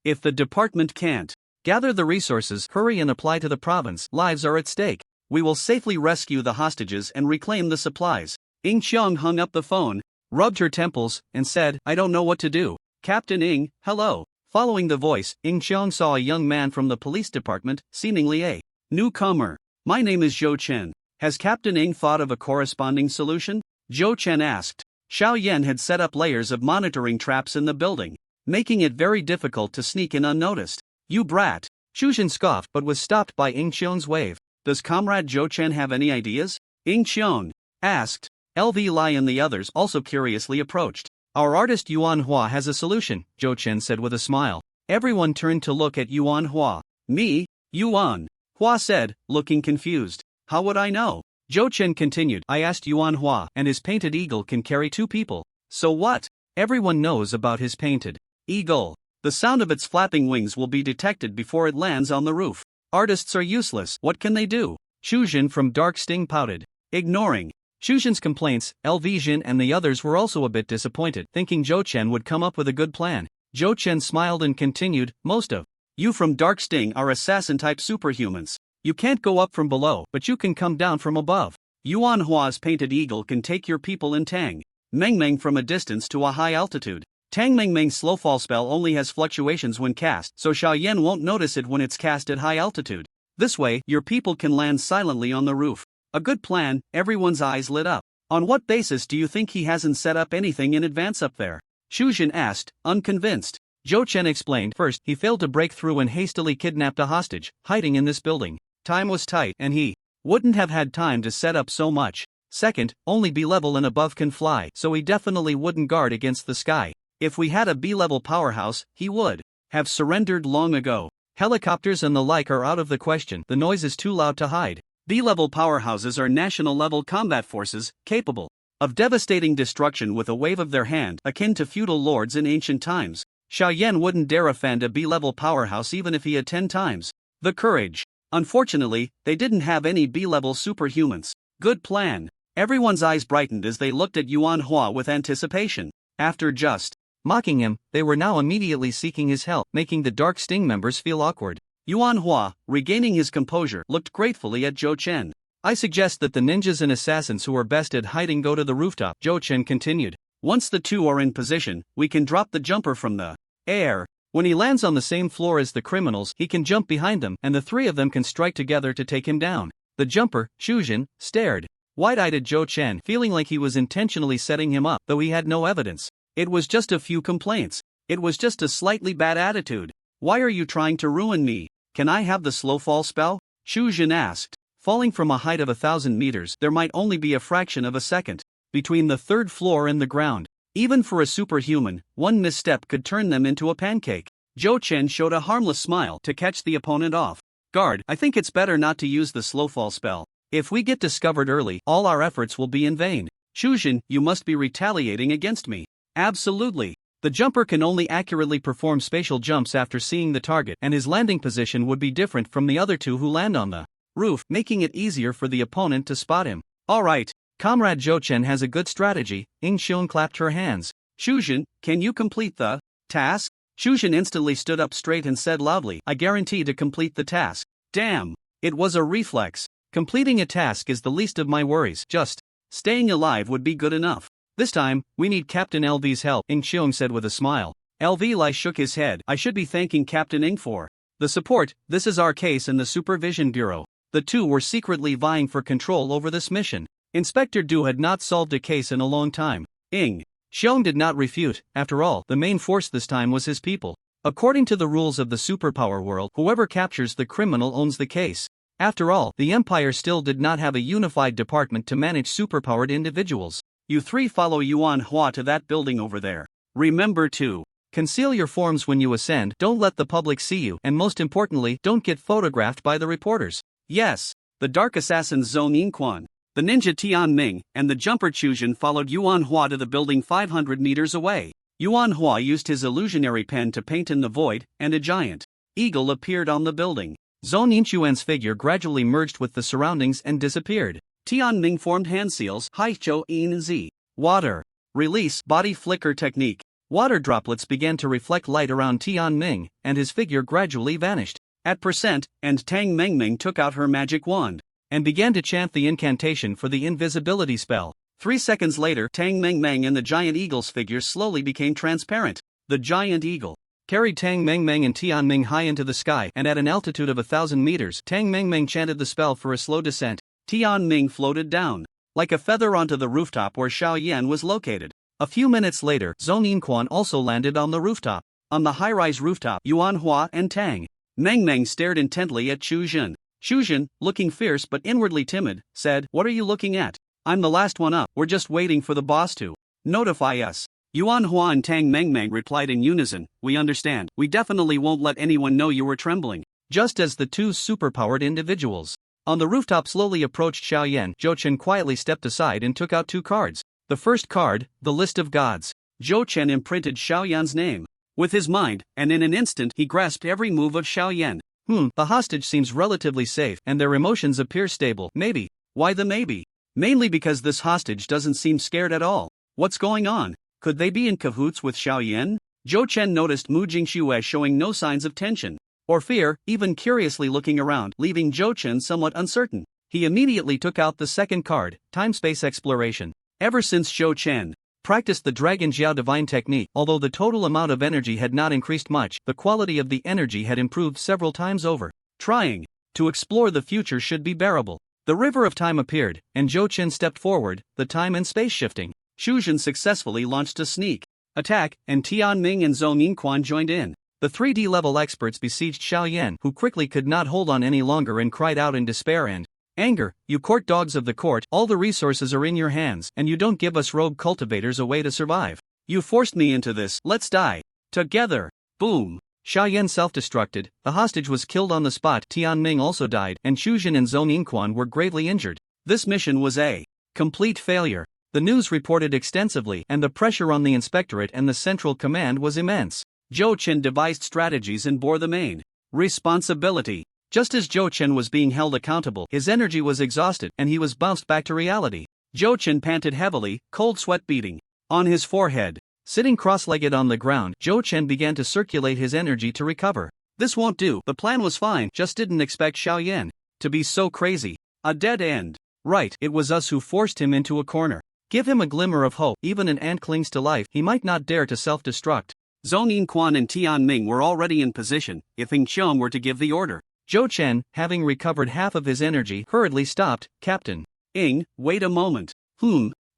If the department can't gather the resources, hurry and apply to the province. Lives are at stake. We will safely rescue the hostages and reclaim the supplies. Ing Xiong hung up the phone, rubbed her temples, and said, I don't know what to do. Captain Ing, hello. Following the voice, Ing Xiong saw a young man from the police department, seemingly a newcomer. My name is Zhou Chen. Has Captain Ing thought of a corresponding solution? Zhou Chen asked. Xiao Yan had set up layers of monitoring traps in the building, making it very difficult to sneak in unnoticed. You brat. Shuzhen scoffed but was stopped by Ing Xiong's wave. Does Comrade Zhou Chen have any ideas? Ing Xiong asked. LV Lai and the others also curiously approached. Our artist Yuan Hua has a solution, Zhou Chen said with a smile. Everyone turned to look at Yuan Hua. Me? Yuan? Hua said, looking confused. How would I know? Zhou Chen continued. I asked Yuan Hua, and his painted eagle can carry 2 people. So what? Everyone knows about his painted eagle. The sound of its flapping wings will be detected before it lands on the roof. Artists are useless. What can they do? Shuzhen from Dark Sting pouted. Ignoring Shuzhen's complaints, Elvisian and the others were also a bit disappointed, thinking Zhou Chen would come up with a good plan. Zhou Chen smiled and continued, most of you from Dark Sting are assassin-type superhumans. You can't go up from below, but you can come down from above. Yuan Hua's painted eagle can take your people in Tang Meng from a distance to a high altitude. Tang Meng's slow fall spell only has fluctuations when cast, so Xiao Yan won't notice it when it's cast at high altitude. This way, your people can land silently on the roof. A good plan. Everyone's eyes lit up. On what basis do you think he hasn't set up anything in advance up there? Shuzhen asked, unconvinced. Zhou Chen explained. First, he failed to break through and hastily kidnapped a hostage, hiding in this building. Time was tight, and he wouldn't have had time to set up so much. Second, only B-level and above can fly, so he definitely wouldn't guard against the sky. If we had a B-level powerhouse, he would have surrendered long ago. Helicopters and the like are out of the question. The noise is too loud to hide. B-level powerhouses are national-level combat forces, capable of devastating destruction with a wave of their hand, akin to feudal lords in ancient times. Xiao Yan wouldn't dare offend a B-level powerhouse even if he had 10 times the courage. Unfortunately, they didn't have any B-level superhumans. Good plan. Everyone's eyes brightened as they looked at Yuan Hua with anticipation. After just mocking him, they were now immediately seeking his help, making the Dark Sting members feel awkward. Yuan Hua, regaining his composure, looked gratefully at Zhou Chen. I suggest that the ninjas and assassins who are best at hiding go to the rooftop, Zhou Chen continued. Once the 2 are in position, we can drop the jumper from the air. When he lands on the same floor as the criminals, he can jump behind them, and the 3 of them can strike together to take him down. The jumper, Shuzhen, stared wide-eyed at Zhou Chen, feeling like he was intentionally setting him up, though he had no evidence. It was just a few complaints. It was just a slightly bad attitude. Why are you trying to ruin me? Can I have the slow fall spell? Shuzhen asked. Falling from a height of 1,000 meters, there might only be a fraction of a second between the 3rd floor and the ground. Even for a superhuman, one misstep could turn them into a pancake. Zhou Chen showed a harmless smile to catch the opponent off guard. I think it's better not to use the slow fall spell. If we get discovered early, all our efforts will be in vain. Shuzhen, you must be retaliating against me. Absolutely. The jumper can only accurately perform spatial jumps after seeing the target, and his landing position would be different from the other 2 who land on the roof, making it easier for the opponent to spot him. Alright, Comrade Zhou Chen has a good strategy. Ing Xiong clapped her hands. Shuzhen, can you complete the task? Shuzhen instantly stood up straight and said loudly, I guarantee to complete the task. Damn, it was a reflex. Completing a task is the least of my worries, just staying alive would be good enough. This time, we need Captain LV's help, Ing Xiong said with a smile. LV Lai shook his head. I should be thanking Captain Ing for the support. This is our case in the Supervision Bureau. The 2 were secretly vying for control over this mission. Inspector Du had not solved a case in a long time. Ing Xiong did not refute. After all, the main force this time was his people. According to the rules of the superpower world, whoever captures the criminal owns the case. After all, the Empire still did not have a unified department to manage superpowered individuals. You 3 follow Yuan Hua to that building over there. Remember to conceal your forms when you ascend, don't let the public see you, and most importantly, don't get photographed by the reporters. Yes. The Dark Assassins Zhou Yingquan, the ninja Tian Ming, and the jumper Chuzhen followed Yuan Hua to the building 500 meters away. Manhwa used his illusionary pen to paint in the void, and a giant eagle appeared on the building. Zhou Yinchuan's figure gradually merged with the surroundings and disappeared. Tianming formed hand seals, Haichou in Z. Water. Release, body flicker technique. Water droplets began to reflect light around Tianming, and his figure gradually vanished. At percent, and Tang Mengming took out her magic wand and began to chant the incantation for the invisibility spell. 3 seconds later, Tang Mengmeng and the giant eagle's figures slowly became transparent. The giant eagle carried Tang Mengmeng and Tianming high into the sky, and at an altitude of 1,000 meters, Tang Mengmeng chanted the spell for a slow descent. Tianming floated down like a feather onto the rooftop where Xiaoyan was located. A few minutes later, Zhou Yinquan also landed on the rooftop. On the high-rise rooftop, Yuanhua and Tang Mengmeng stared intently at Chu Zhen. Chu Zhen, looking fierce but inwardly timid, said, "What are you looking at? I'm the last one up, we're just waiting for the boss to notify us." Yuanhua and Tang Mengmeng replied in unison, "We understand, we definitely won't let anyone know you were trembling." Just as the two superpowered individuals on the rooftop slowly approached Xiaoyan, Zhou Chen quietly stepped aside and took out 2 cards. The first card, the List of Gods. Zhou Chen imprinted Xiaoyan's name with his mind, and in an instant he grasped every move of Xiaoyan. The hostage seems relatively safe, and their emotions appear stable. Maybe. Why the maybe? Mainly because this hostage doesn't seem scared at all. What's going on? Could they be in cahoots with Xiaoyan? Zhou Chen noticed Mu Jingxue showing no signs of tension or fear, even curiously looking around, leaving Zhou Chen somewhat uncertain. He immediately took out the second card, Time-Space Exploration. Ever since Zhou Chen practiced the Dragon Jiao Divine technique, although the total amount of energy had not increased much, the quality of the energy had improved several times over. Trying to explore the future should be bearable. The river of time appeared, and Zhou Chen stepped forward, the time and space shifting. Chu Zhen successfully launched a sneak attack, and Tianming and Zhou Yinquan joined in. The 3D level experts besieged Xiaoyan, who quickly could not hold on any longer and cried out in despair and anger, "You court dogs of the court, all the resources are in your hands, and you don't give us rogue cultivators a way to survive. You forced me into this, let's die together." Boom. Xiaoyan self-destructed, the hostage was killed on the spot, Tianming also died, and Chu Zhen and Zhou Yinquan were gravely injured. This mission was a complete failure. The news reported extensively, and the pressure on the inspectorate and the central command was immense. Zhou Chen devised strategies and bore the main responsibility. Just as Zhou Chen was being held accountable, his energy was exhausted, and he was bounced back to reality. Zhou Chen panted heavily, cold sweat beading on his forehead. Sitting cross-legged on the ground, Zhou Chen began to circulate his energy to recover. This won't do, the plan was fine, just didn't expect Xiaoyan to be so crazy. A dead end. Right, it was us who forced him into a corner. Give him a glimmer of hope, even an ant clings to life, he might not dare to self-destruct. Zhou Yinquan and Tianming were already in position, if Ying Qiong were to give the order. Zhou Chen, having recovered half of his energy, hurriedly stopped. "Captain Ying, wait a moment."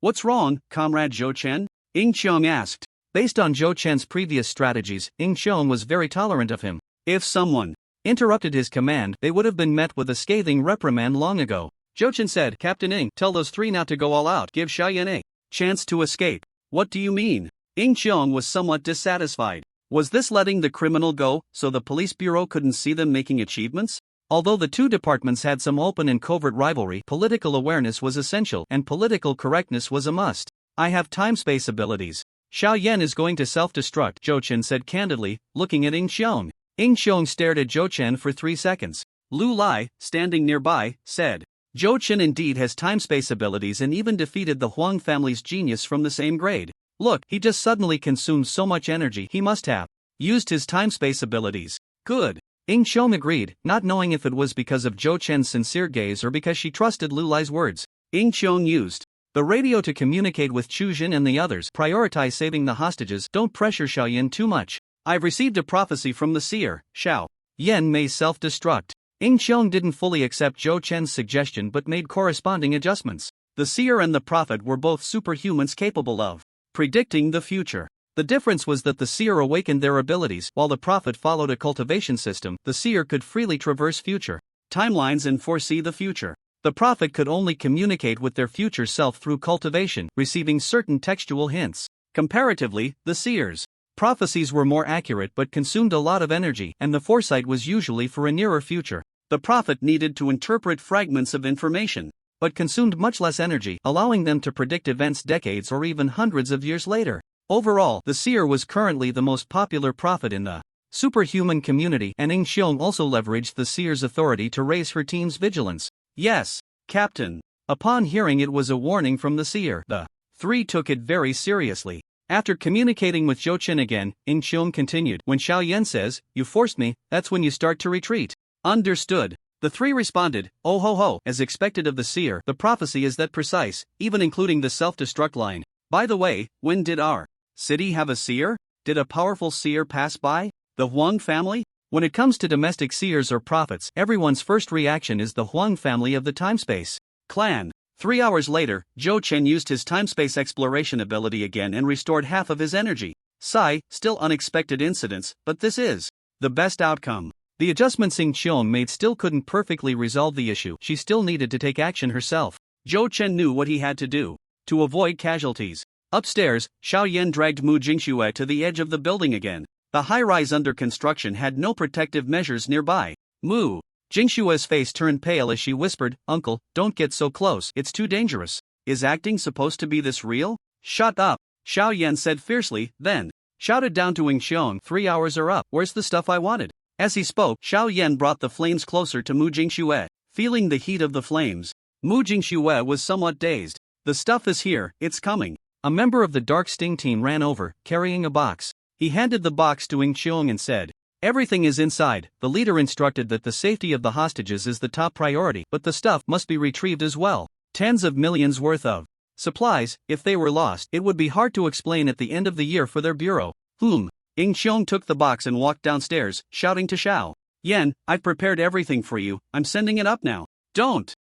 What's wrong, Comrade Zhou Chen?" Ying Qiong asked. Based on Zhou Chen's previous strategies, Ying Qiong was very tolerant of him. If someone interrupted his command, they would have been met with a scathing reprimand long ago. Zhou Chen said, "Captain Ying, tell those 3 not to go all out, give Xiaoyan a chance to escape." "What do you mean?" Ying Qiong was somewhat dissatisfied. Was this letting the criminal go, so the police bureau couldn't see them making achievements? Although the two departments had some open and covert rivalry, political awareness was essential, and political correctness was a must. "I have time-space abilities. Xiaoyan is going to self-destruct," Zhou Chen said candidly, looking at Ying Qiong. Ying Qiong stared at Zhou Chen for 3 seconds. Lu Lai, standing nearby, said, "Zhou Chen indeed has time-space abilities and even defeated the Huang family's genius from the same grade. Look, he just suddenly consumed so much energy, he must have used his time-space abilities." "Good." Ying Qiong agreed, not knowing if it was because of Zhou Chen's sincere gaze or because she trusted Lu Lai's words. Ying Qiong used the radio to communicate with Chu Zhen and the others. "Prioritize saving the hostages, don't pressure Xiaoyan too much. I've received a prophecy from the seer, Xiaoyan may self-destruct." Ying Qiong didn't fully accept Zhou Chen's suggestion but made corresponding adjustments. The seer and the prophet were both superhumans capable of predicting the future. The difference was that the seer awakened their abilities, while the prophet followed a cultivation system. The seer could freely traverse future timelines and foresee the future. The prophet could only communicate with their future self through cultivation, receiving certain textual hints. Comparatively, the seer's prophecies were more accurate but consumed a lot of energy, and the foresight was usually for a nearer future. The prophet needed to interpret fragments of information, but consumed much less energy, allowing them to predict events decades or even hundreds of years later. Overall, the seer was currently the most popular prophet in the superhuman community, and Xiong also leveraged the seer's authority to raise her team's vigilance. Yes, Captain. Upon hearing it was a warning from the seer, the three took it very seriously. After communicating with Zhou Chen again, Xiong continued, when Xiao Yan says, "You forced me," that's when you start to retreat. Understood. The three responded, "Oh ho ho." As expected of the seer, the prophecy is that precise, even including the self-destruct line. By the way, when did our city have a seer? Did a powerful seer pass by? The Huang family? When it comes to domestic seers or prophets, everyone's first reaction is the Huang family of the timespace clan. 3 hours later, Zhou Chen used his timespace exploration ability again and restored half of his energy. Sigh, still unexpected incidents, but this is the best outcome. The adjustments Xiong made still couldn't perfectly resolve the issue. She still needed to take action herself. Zhou Chen knew what he had to do to avoid casualties. Upstairs, Xiao Yan dragged Mu Jingxue to the edge of the building again. The high-rise under construction had no protective measures nearby. Mu Jingshue's face turned pale as she whispered, "Uncle, don't get so close, it's too dangerous." Is acting supposed to be this real? Shut up, Xiao Yan said fiercely, then shouted down to Xiong, 3 hours are up, where's the stuff I wanted? As he spoke, Xiao Yan brought the flames closer to Mu Jingxue. Feeling the heat of the flames, Mu Jingxue was somewhat dazed. The stuff is here, it's coming. A member of the Dark Sting team ran over, carrying a box. He handed the box to Xiong and said, "Everything is inside." The leader instructed that the safety of the hostages is the top priority, but the stuff must be retrieved as well. Tens of millions worth of supplies. If they were lost, it would be hard to explain at the end of the year for their bureau. Xiong took the box and walked downstairs, shouting to Xiao Yan, "I've prepared everything for you, I'm sending it up now." Don't,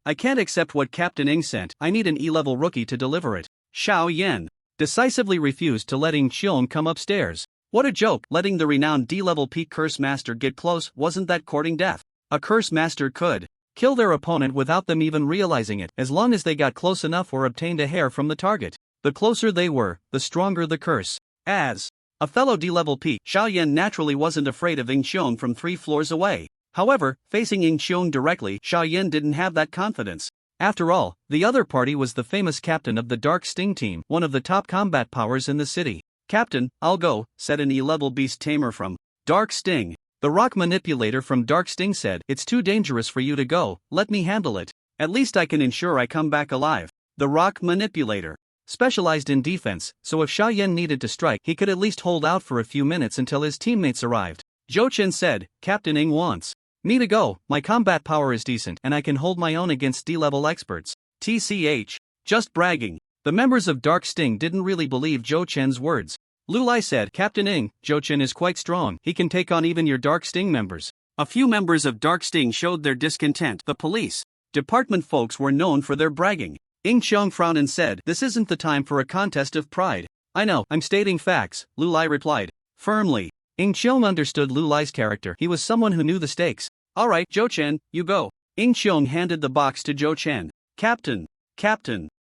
I can't accept what Captain Ing sent, I need an E-level rookie to deliver it. Xiao Yan decisively refused to let Xiong come upstairs. What a joke, letting the renowned D-level peak curse master get close, wasn't that courting death? A curse master could kill their opponent without them even realizing it, as long as they got close enough or obtained a hair from the target. The closer they were, the stronger the curse. As a fellow D-level peak, Xiao Yan naturally wasn't afraid of Xiong from 3 floors away. However, facing Xiong directly, Xiao Yan didn't have that confidence. After all, the other party was the famous captain of the Dark Sting team, one of the top combat powers in the city. "Captain, I'll go," said an E-level beast tamer from Dark Sting. The rock manipulator from Dark Sting said, "It's too dangerous for you to go, let me handle it. At least I can ensure I come back alive." The rock manipulator specialized in defense, so if Xiao Yan needed to strike, he could at least hold out for a few minutes until his teammates arrived. Zhou Chen said, "Captain Ing wants me to go, my combat power is decent and I can hold my own against D-level experts." TCH. Just bragging. The members of Dark Sting didn't really believe Zhou Chen's words. Lulai said, "Captain Ing, Zhou Chen is quite strong, he can take on even your Dark Sting members." A few members of Dark Sting showed their discontent. The police department folks were known for their bragging. Xiong frowned and said, "This isn't the time for a contest of pride." "I know, I'm stating facts," Lulai replied firmly. Xiong understood Lulai's character, he was someone who knew the stakes. "Alright, Zhou Chen, you go." Xiong handed the box to Zhou Chen. Captain.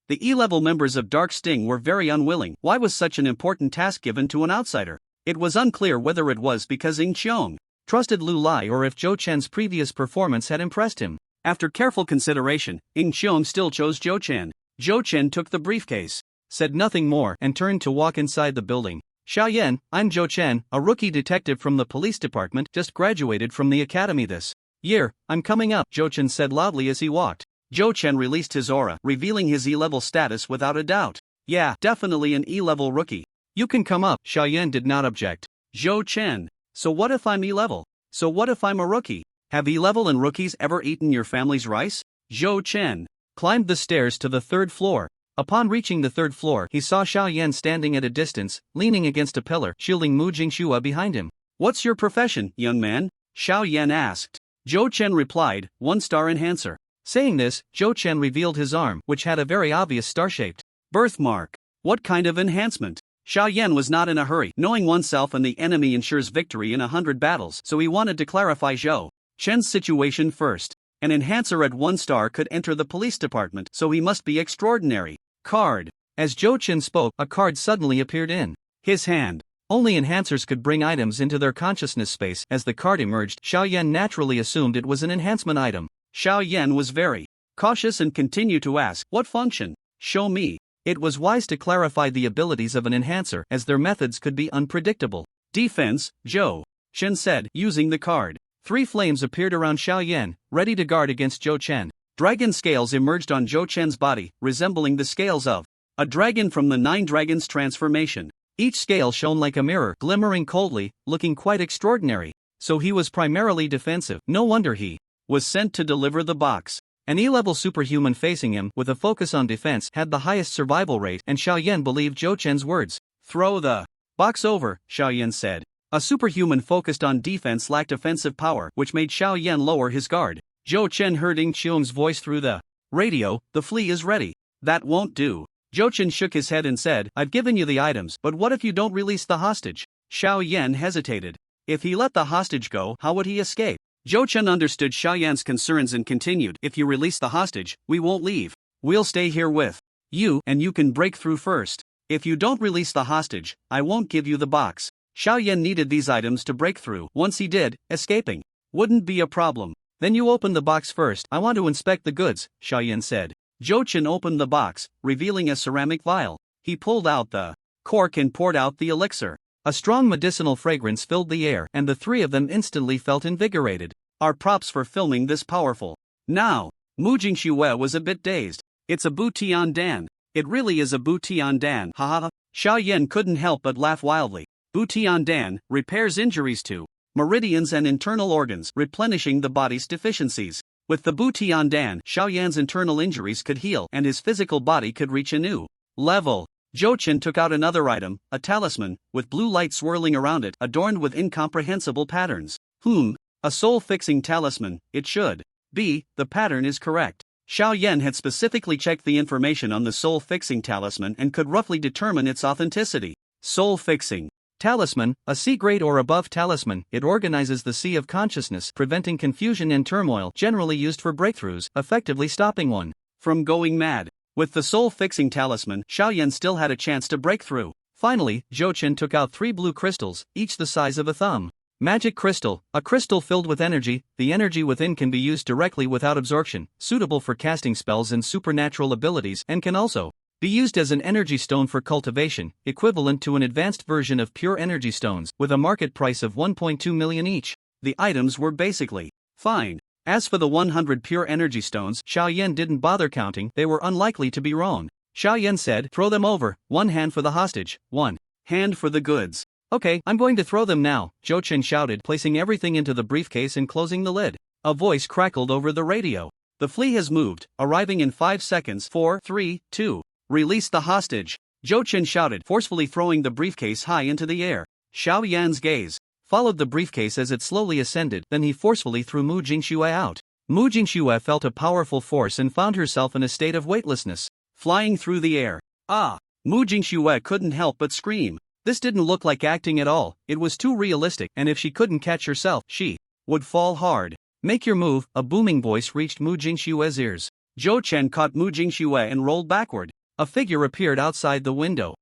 The E-level members of Dark Sting were very unwilling. Why was such an important task given to an outsider? It was unclear whether it was because Xiong trusted Lulai or if Zhou Chen's previous performance had impressed him. After careful consideration, Xiong still chose Zhou Chen. Zhou Chen took the briefcase, said nothing more, and turned to walk inside the building. "Xiao Yan, I'm Zhou Chen, a rookie detective from the police department, just graduated from the academy this year. I'm coming up," Zhou Chen said loudly as he walked. Zhou Chen released his aura, revealing his E-level status without a doubt. "Yeah, definitely an E-level rookie. You can come up." Xiao Yan did not object. Zhou Chen. "So what if I'm E-level? So what if I'm a rookie? Have E-level and rookies ever eaten your family's rice?" Zhou Chen climbed the stairs to the 3rd floor. Upon reaching the 3rd floor, he saw Xiao Yan standing at a distance, leaning against a pillar, shielding Mu Jingxue behind him. "What's your profession, young man?" Xiao Yan asked. Zhou Chen replied, "1-star enhancer." Saying this, Zhou Chen revealed his arm, which had a very obvious star-shaped birthmark. What kind of enhancement? Xiao Yan was not in a hurry. Knowing oneself and the enemy ensures victory in 100 battles, so he wanted to clarify Zhou Chen's situation first. An enhancer at 1-star could enter the police department, so he must be extraordinary. Card. As Zhou Chen spoke, a card suddenly appeared in his hand. Only enhancers could bring items into their consciousness space. As the card emerged, Xiao Yan naturally assumed it was an enhancement item. Xiao Yan was very cautious and continued to ask, "What function? Show me." It was wise to clarify the abilities of an enhancer as their methods could be unpredictable. Defense, Zhou Chen said, using the card. 3 flames appeared around Xiao Yan, ready to guard against Zhou Chen. Dragon scales emerged on Zhou Chen's body, resembling the scales of a dragon from the 9 Dragons transformation. Each scale shone like a mirror, glimmering coldly, looking quite extraordinary. So he was primarily defensive. No wonder he was sent to deliver the box. An E-level superhuman facing him, with a focus on defense, had the highest survival rate, and Xiao Yan believed Zhou Chen's words. Throw the box over, Xiao Yan said. A superhuman focused on defense lacked offensive power, which made Xiao Yan lower his guard. Zhou Chen heard Ying Qiong's voice through the radio. The flea is ready. That won't do. Zhou Chen shook his head and said, I've given you the items, but what if you don't release the hostage? Xiao Yan hesitated. If he let the hostage go, how would he escape? Zhou Chen understood Xiao Yan's concerns and continued, if you release the hostage, we won't leave. We'll stay here with you, and you can break through first. If you don't release the hostage, I won't give you the box. Xiao Yan needed these items to break through. Once he did, escaping wouldn't be a problem. Then you open the box first. I want to inspect the goods, Xiao Yan said. Zhou Chen opened the box, revealing a ceramic vial. He pulled out the cork and poured out the elixir. A strong medicinal fragrance filled the air, and the 3 of them instantly felt invigorated. Our props for filming this powerful. Now, Mu Jingxue was a bit dazed. It's a Butian Dan. It really is a Butian Dan. Ha ha ha. Xiao Yan couldn't help but laugh wildly. Butian Dan repairs injuries to meridians and internal organs, replenishing the body's deficiencies. With the Butian Dan, Xiao Yan's internal injuries could heal and his physical body could reach a new level. Zhou Chen took out another item, a talisman, with blue light swirling around it, adorned with incomprehensible patterns. A soul-fixing talisman, it should be. The pattern is correct. Xiao Yan had specifically checked the information on the soul-fixing talisman and could roughly determine its authenticity. Soul-fixing talisman, a C-grade or above talisman, it organizes the sea of consciousness, preventing confusion and turmoil, generally used for breakthroughs, effectively stopping one from going mad. With the soul-fixing talisman, Xiao Yan still had a chance to break through. Finally, Zhou Chen took out 3 blue crystals, each the size of a thumb. Magic crystal, a crystal filled with energy. The energy within can be used directly without absorption, suitable for casting spells and supernatural abilities, and can also be used as an energy stone for cultivation, equivalent to an advanced version of pure energy stones, with a market price of 1.2 million each. The items were basically fine. As for the 100 pure energy stones, Xiao Yan didn't bother counting, they were unlikely to be wrong. Xiao Yan said, throw them over, 1 hand for the hostage, 1 hand for the goods. Okay, I'm going to throw them now, Zhou Chen shouted, placing everything into the briefcase and closing the lid. A voice crackled over the radio. The flea has moved, arriving in 5 seconds. 4, 3, 2. Release the hostage. Zhou Chen shouted, forcefully throwing the briefcase high into the air. Xiao Yan's gaze followed the briefcase as it slowly ascended, then he forcefully threw Mu Jingxue out. Mu Jingxue felt a powerful force and found herself in a state of weightlessness, flying through the air. Ah! Mu Jingxue couldn't help but scream. This didn't look like acting at all, it was too realistic, and if she couldn't catch herself, she would fall hard. Make your move, a booming voice reached Mu Jingxue's ears. Zhou Chen caught Mu Jingxue and rolled backward. A figure appeared outside the window.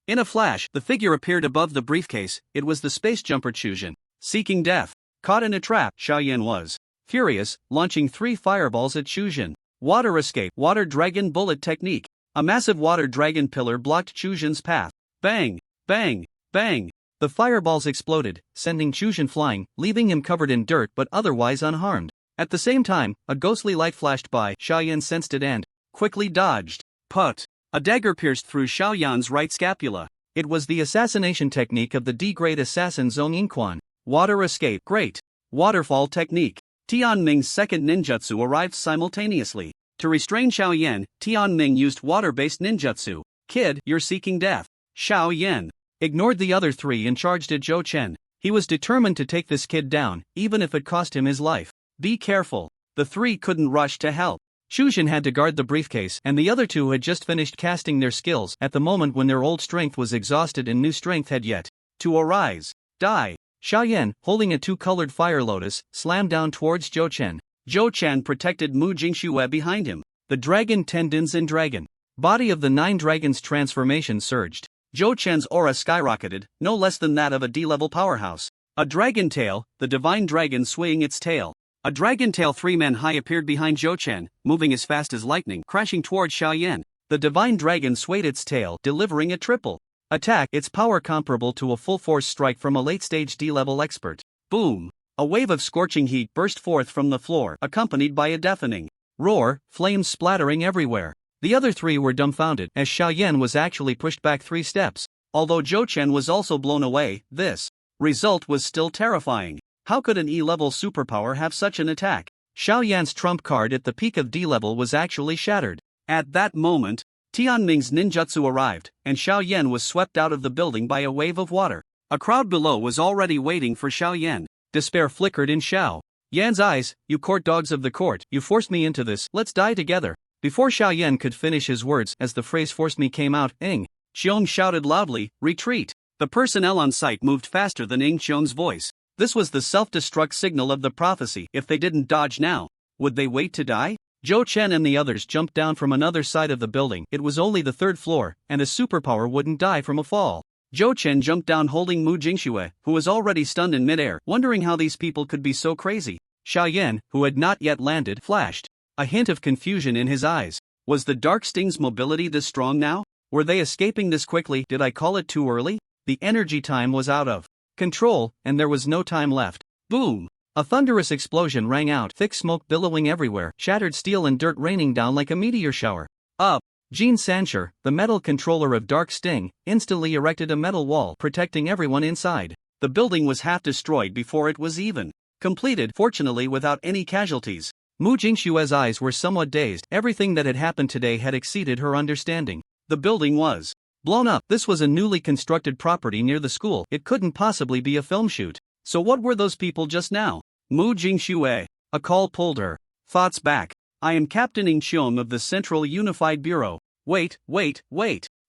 In a flash, the figure appeared above the briefcase. It was the space jumper Chuzhen. Seeking death. Caught in a trap, Xiao Yan was furious, launching 3 fireballs at Chuzhen. Water escape, water dragon bullet technique. A massive water dragon pillar blocked Chuzhen's path. Bang! Bang! Bang! The fireballs exploded, sending Chuzhen flying, leaving him covered in dirt but otherwise unharmed. At the same time, a ghostly light flashed by. Xiao Yan sensed it and quickly dodged. Put! A dagger pierced through Xiao Yan's right scapula. It was the assassination technique of the D-grade assassin Zhong Yingquan. Water escape, great. Waterfall technique. Tianming's second ninjutsu arrived simultaneously. To restrain Xiao Yan, Tianming used water-based ninjutsu. Kid, you're seeking death. Xiao Yan ignored the other 3 and charged at Zhou Chen. He was determined to take this kid down, even if it cost him his life. Be careful. The 3 couldn't rush to help. Chuzhen had to guard the briefcase, and the other 2 had just finished casting their skills at the moment when their old strength was exhausted and new strength had yet to arise. Die. Xiao Yan, holding a 2-colored fire lotus, slammed down towards Zhou Chen. Zhou Chen protected Mu Jingxue behind him. The dragon tendons and dragon body of the 9 dragons transformation surged. Zhou Chen's aura skyrocketed, no less than that of a D-level powerhouse. A dragon tail, the divine dragon swaying its tail. A dragon tail 3 men high appeared behind Zhou Chen, moving as fast as lightning, crashing toward Xiaoyan. The divine dragon swayed its tail, delivering a triple attack, its power comparable to a full-force strike from a late-stage D-level expert. Boom! A wave of scorching heat burst forth from the floor, accompanied by a deafening roar, flames splattering everywhere. The other three were dumbfounded, as Xiaoyan was actually pushed back 3 steps. Although Zhou Chen was also blown away, this result was still terrifying. How could an E-level superpower have such an attack? Xiaoyan's trump card at the peak of D-level was actually shattered. At that moment, Tianming's ninjutsu arrived, and Xiaoyan was swept out of the building by a wave of water. A crowd below was already waiting for Xiaoyan. Despair flickered in Xiao Yan's eyes. "You court dogs of the court, you forced me into this, let's die together." Before Xiaoyan could finish his words, as the phrase "forced me" came out, Ing Qiong shouted loudly, "Retreat!" The personnel on site moved faster than Ing Qiong's voice. This was the self-destruct signal of the prophecy. If they didn't dodge now, would they wait to die? Zhou Chen and the others jumped down from another side of the building. It was only the 3rd floor, and a superpower wouldn't die from a fall. Zhou Chen jumped down holding Mu Jingxue, who was already stunned in midair, wondering how these people could be so crazy. Xiaoyan, who had not yet landed, flashed a hint of confusion in his eyes. Was the Dark Sting's mobility this strong now? Were they escaping this quickly? Did I call it too early? The energy time was out of control, and there was no time left. Boom! A thunderous explosion rang out, thick smoke billowing everywhere, shattered steel and dirt raining down like a meteor shower. Up! Jean Sancher, the metal controller of Dark Sting, instantly erected a metal wall protecting everyone inside. The building was half destroyed before it was even completed, fortunately without any casualties. Mu Jingshue's eyes were somewhat dazed. Everything that had happened today had exceeded her understanding. The building was blown up. This was a newly constructed property near the school. It couldn't possibly be a film shoot. So what were those people just now? Mu Jingxue. A call pulled her thoughts back. "I am Captain Ing Qiong of the Central Unified Bureau." Wait.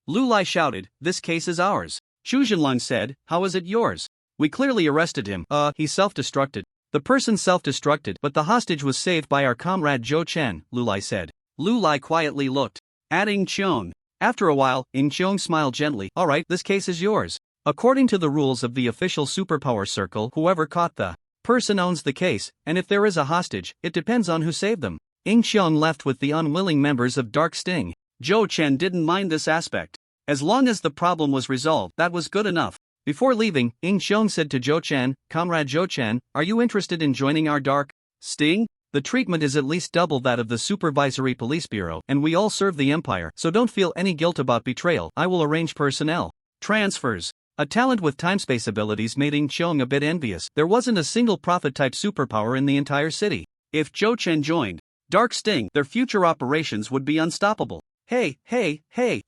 Lu Lai shouted, "This case is ours." Xu Zhenlong said, "How is it yours? We clearly arrested him." He self-destructed." "The person self-destructed, but the hostage was saved by our comrade Zhou Chen," Lu Lai said. Lu Lai quietly looked at Ing Qiong. After a while, Ing Qiong smiled gently. "All right, this case is yours. According to the rules of the official superpower circle, whoever caught the person owns the case, and if there is a hostage, it depends on who saved them." Ing Qiong left with the unwilling members of Dark Sting. Zhou Chen didn't mind this aspect. As long as the problem was resolved, that was good enough. Before leaving, Ing Qiong said to Zhou Chen, "Comrade Zhou Chen, are you interested in joining our Dark Sting? The treatment is at least double that of the Supervisory Police Bureau, and we all serve the Empire, so don't feel any guilt about betrayal. I will arrange personnel transfers." A talent with time-space abilities made Ing Qiong a bit envious. There wasn't a single prophet-type superpower in the entire city. If Zhou Chen joined Dark Sting, their future operations would be unstoppable. Hey,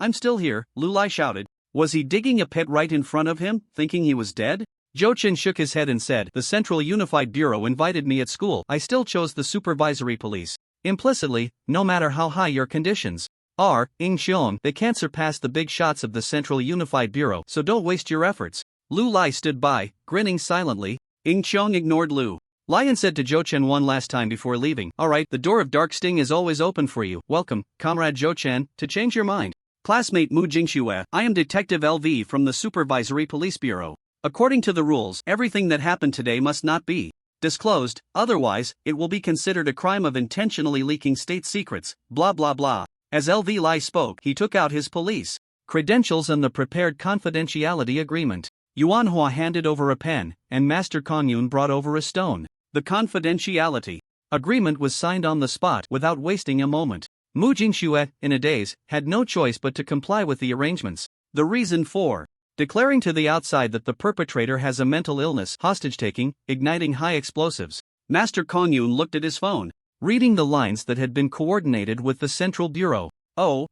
I'm still here," Lu Lai shouted. Was he digging a pit right in front of him, thinking he was dead? Zhou Chen shook his head and said, "The Central Unified Bureau invited me at school. I still chose the Supervisory Police. Implicitly, no matter how high your conditions are, Ing Qiong, they can't surpass the big shots of the Central Unified Bureau, so don't waste your efforts." Lu Lai stood by, grinning silently. Ing Qiong ignored Lu Lai and said to Zhou Chen one last time before leaving, "All right, the door of Dark Sting is always open for you. Welcome, Comrade Zhou Chen, to change your mind." Classmate Mu Jingxue, "I am Detective LV from the Supervisory Police Bureau. According to the rules, everything that happened today must not be disclosed, otherwise, it will be considered a crime of intentionally leaking state secrets, blah blah blah." As LV Lai spoke, he took out his police credentials and the prepared confidentiality agreement. Yuanhua handed over a pen, and Master Kongyun brought over a stone. The confidentiality agreement was signed on the spot without wasting a moment. Mu Jingxue, in a daze, had no choice but to comply with the arrangements. The reason for declaring to the outside that the perpetrator has a mental illness, hostage-taking, igniting high explosives. Master Kongyun looked at his phone, reading the lines that had been coordinated with the Central Bureau. Oh.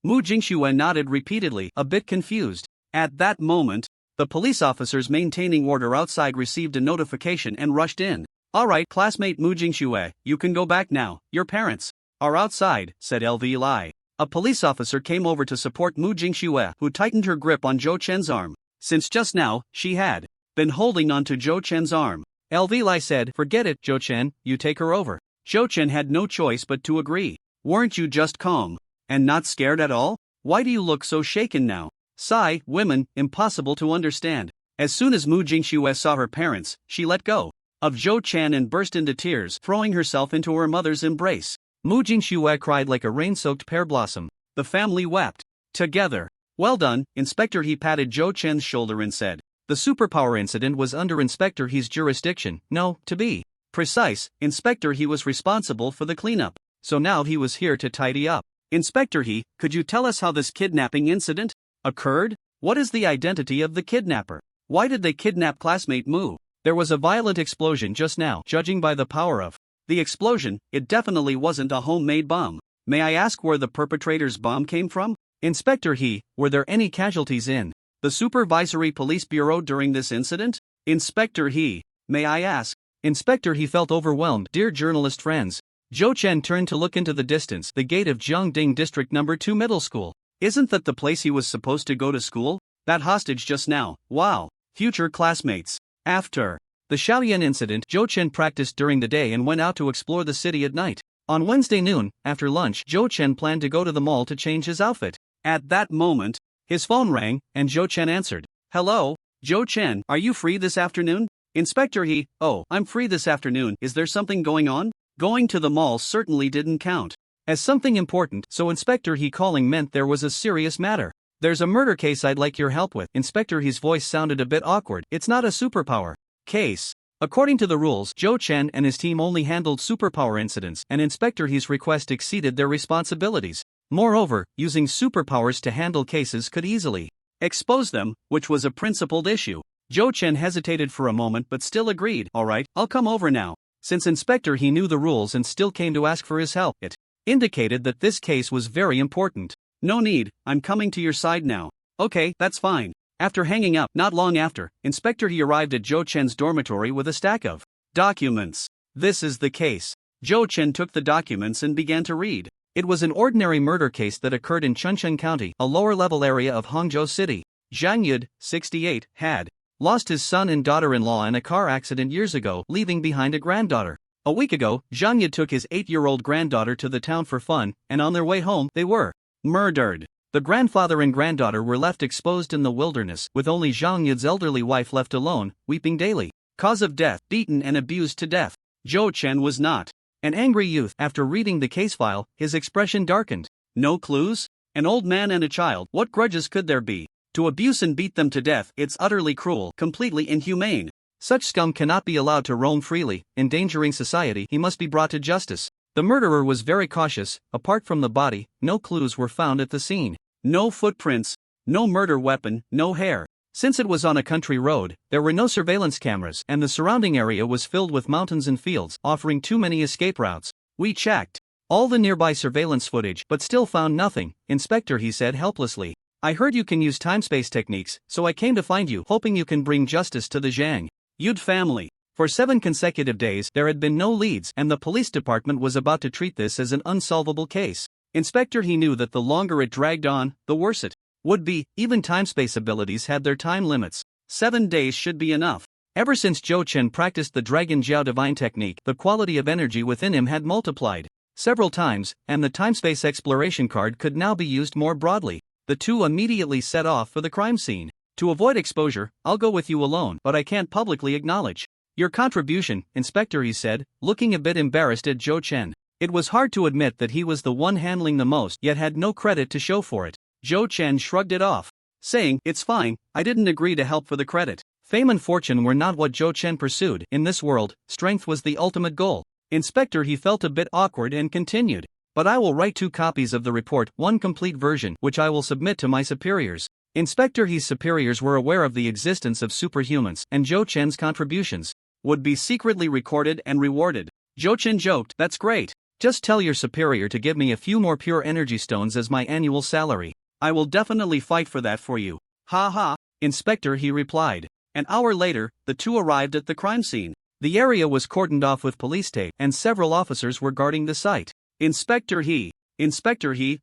Mu Jingxue nodded repeatedly, a bit confused. At that moment, the police officers maintaining order outside received a notification and rushed in. "All right, classmate Mu Jingxue, you can go back now. Your parents are outside," said LV Lai. A police officer came over to support Mu Jingxue, who tightened her grip on Zhou Chen's arm. Since just now, she had been holding onto Zhou Chen's arm. LV Lai said, "Forget it, Zhou Chen, you take her over." Zhou Chen had no choice but to agree. "Weren't you just calm and not scared at all? Why do you look so shaken now?" Sigh, women, impossible to understand. As soon as Mu Jingxue saw her parents, she let go of Zhou Chen and burst into tears, throwing herself into her mother's embrace. Mu Jingxue cried like a rain-soaked pear blossom. The family wept together. Well done, Inspector He patted Zhou Chen's shoulder and said. The superpower incident was under Inspector He's jurisdiction. No, to be precise, Inspector He was responsible for the cleanup. So now he was here to tidy up. Inspector He, could you tell us how this kidnapping incident occurred? What is the identity of the kidnapper? Why did they kidnap classmate Mu? There was a violent explosion just now. Judging by the power of the explosion, it definitely wasn't a homemade bomb. May I ask where the perpetrator's bomb came from? Inspector He, were there any casualties in the Supervisory Police Bureau during this incident? Inspector He, may I ask? Inspector He felt overwhelmed. Dear journalist friends. Zhou Chen turned to look into the distance, the gate of Jiangding District No. 2 Middle School. Isn't that the place he was supposed to go to school? That hostage just now, wow, future classmates. After the Shaoyan incident, Zhou Chen practiced during the day and went out to explore the city at night. On Wednesday noon, after lunch, Zhou Chen planned to go to the mall to change his outfit. At that moment, his phone rang, and Zhou Chen answered. Hello, Zhou Chen, are you free this afternoon? Inspector He, oh, I'm free this afternoon. Is there something going on? Going to the mall certainly didn't count as something important, so Inspector He calling meant there was a serious matter. There's a murder case I'd like your help with. Inspector He's voice sounded a bit awkward. It's not a superpower case. According to the rules, Zhou Chen and his team only handled superpower incidents, and Inspector He's request exceeded their responsibilities. Moreover, using superpowers to handle cases could easily expose them, which was a principled issue. Zhou Chen hesitated for a moment but still agreed. Alright, I'll come over now. Since Inspector He knew the rules and still came to ask for his help, it indicated that this case was very important. No need, I'm coming to your side now. Okay, that's fine. After hanging up, not long after, Inspector He arrived at Zhou Chen's dormitory with a stack of documents. This is the case. Zhou Chen took the documents and began to read. It was an ordinary murder case that occurred in Chuncheon County, a lower-level area of Hangzhou City. Xiang Yu, 68, had lost his son and daughter-in-law in a car accident years ago, leaving behind a granddaughter. A week ago, Xiang Yu took his 8-year-old granddaughter to the town for fun, and on their way home, they were murdered. The grandfather and granddaughter were left exposed in the wilderness, with only Xiang Yu's elderly wife left alone, weeping daily. Cause of death, beaten and abused to death. Zhou Chen was not an angry youth. After reading the case file, his expression darkened. No clues? An old man and a child, what grudges could there be? To abuse and beat them to death, it's utterly cruel, completely inhumane. Such scum cannot be allowed to roam freely, endangering society. He must be brought to justice. The murderer was very cautious. Apart from the body, no clues were found at the scene. No footprints, no murder weapon, no hair. Since it was on a country road, there were no surveillance cameras, and the surrounding area was filled with mountains and fields, offering too many escape routes. We checked all the nearby surveillance footage, but still found nothing. Inspector, he said helplessly. I heard you can use time-space techniques, so I came to find you, hoping you can bring justice to the Xiang Yu family. For 7 consecutive days, there had been no leads, and the police department was about to treat this as an unsolvable case. Inspector, he knew that the longer it dragged on, the worse it would be. Even time-space abilities had their time limits. 7 days should be enough. Ever since Zhou Chen practiced the Dragon Jiao Divine technique, the quality of energy within him had multiplied several times, and the time-space exploration card could now be used more broadly. The two immediately set off for the crime scene. To avoid exposure, I'll go with you alone, but I can't publicly acknowledge your contribution, Inspector, he said, looking a bit embarrassed at Zhou Chen. It was hard to admit that he was the one handling the most, yet had no credit to show for it. Zhou Chen shrugged it off, saying, it's fine, I didn't agree to help for the credit. Fame and fortune were not what Zhou Chen pursued. In this world, strength was the ultimate goal. Inspector, he felt a bit awkward and continued. But I will write 2 copies of the report, one complete version, which I will submit to my superiors. Inspector, his superiors were aware of the existence of superhumans, and Zhou Chen's contributions would be secretly recorded and rewarded. Zhou Chen joked, that's great. Just tell your superior to give me a few more pure energy stones as my annual salary. I will definitely fight for that for you. Ha ha, Inspector, he replied. An hour later, the two arrived at the crime scene. The area was cordoned off with police tape, and several officers were guarding the site. Inspector, he,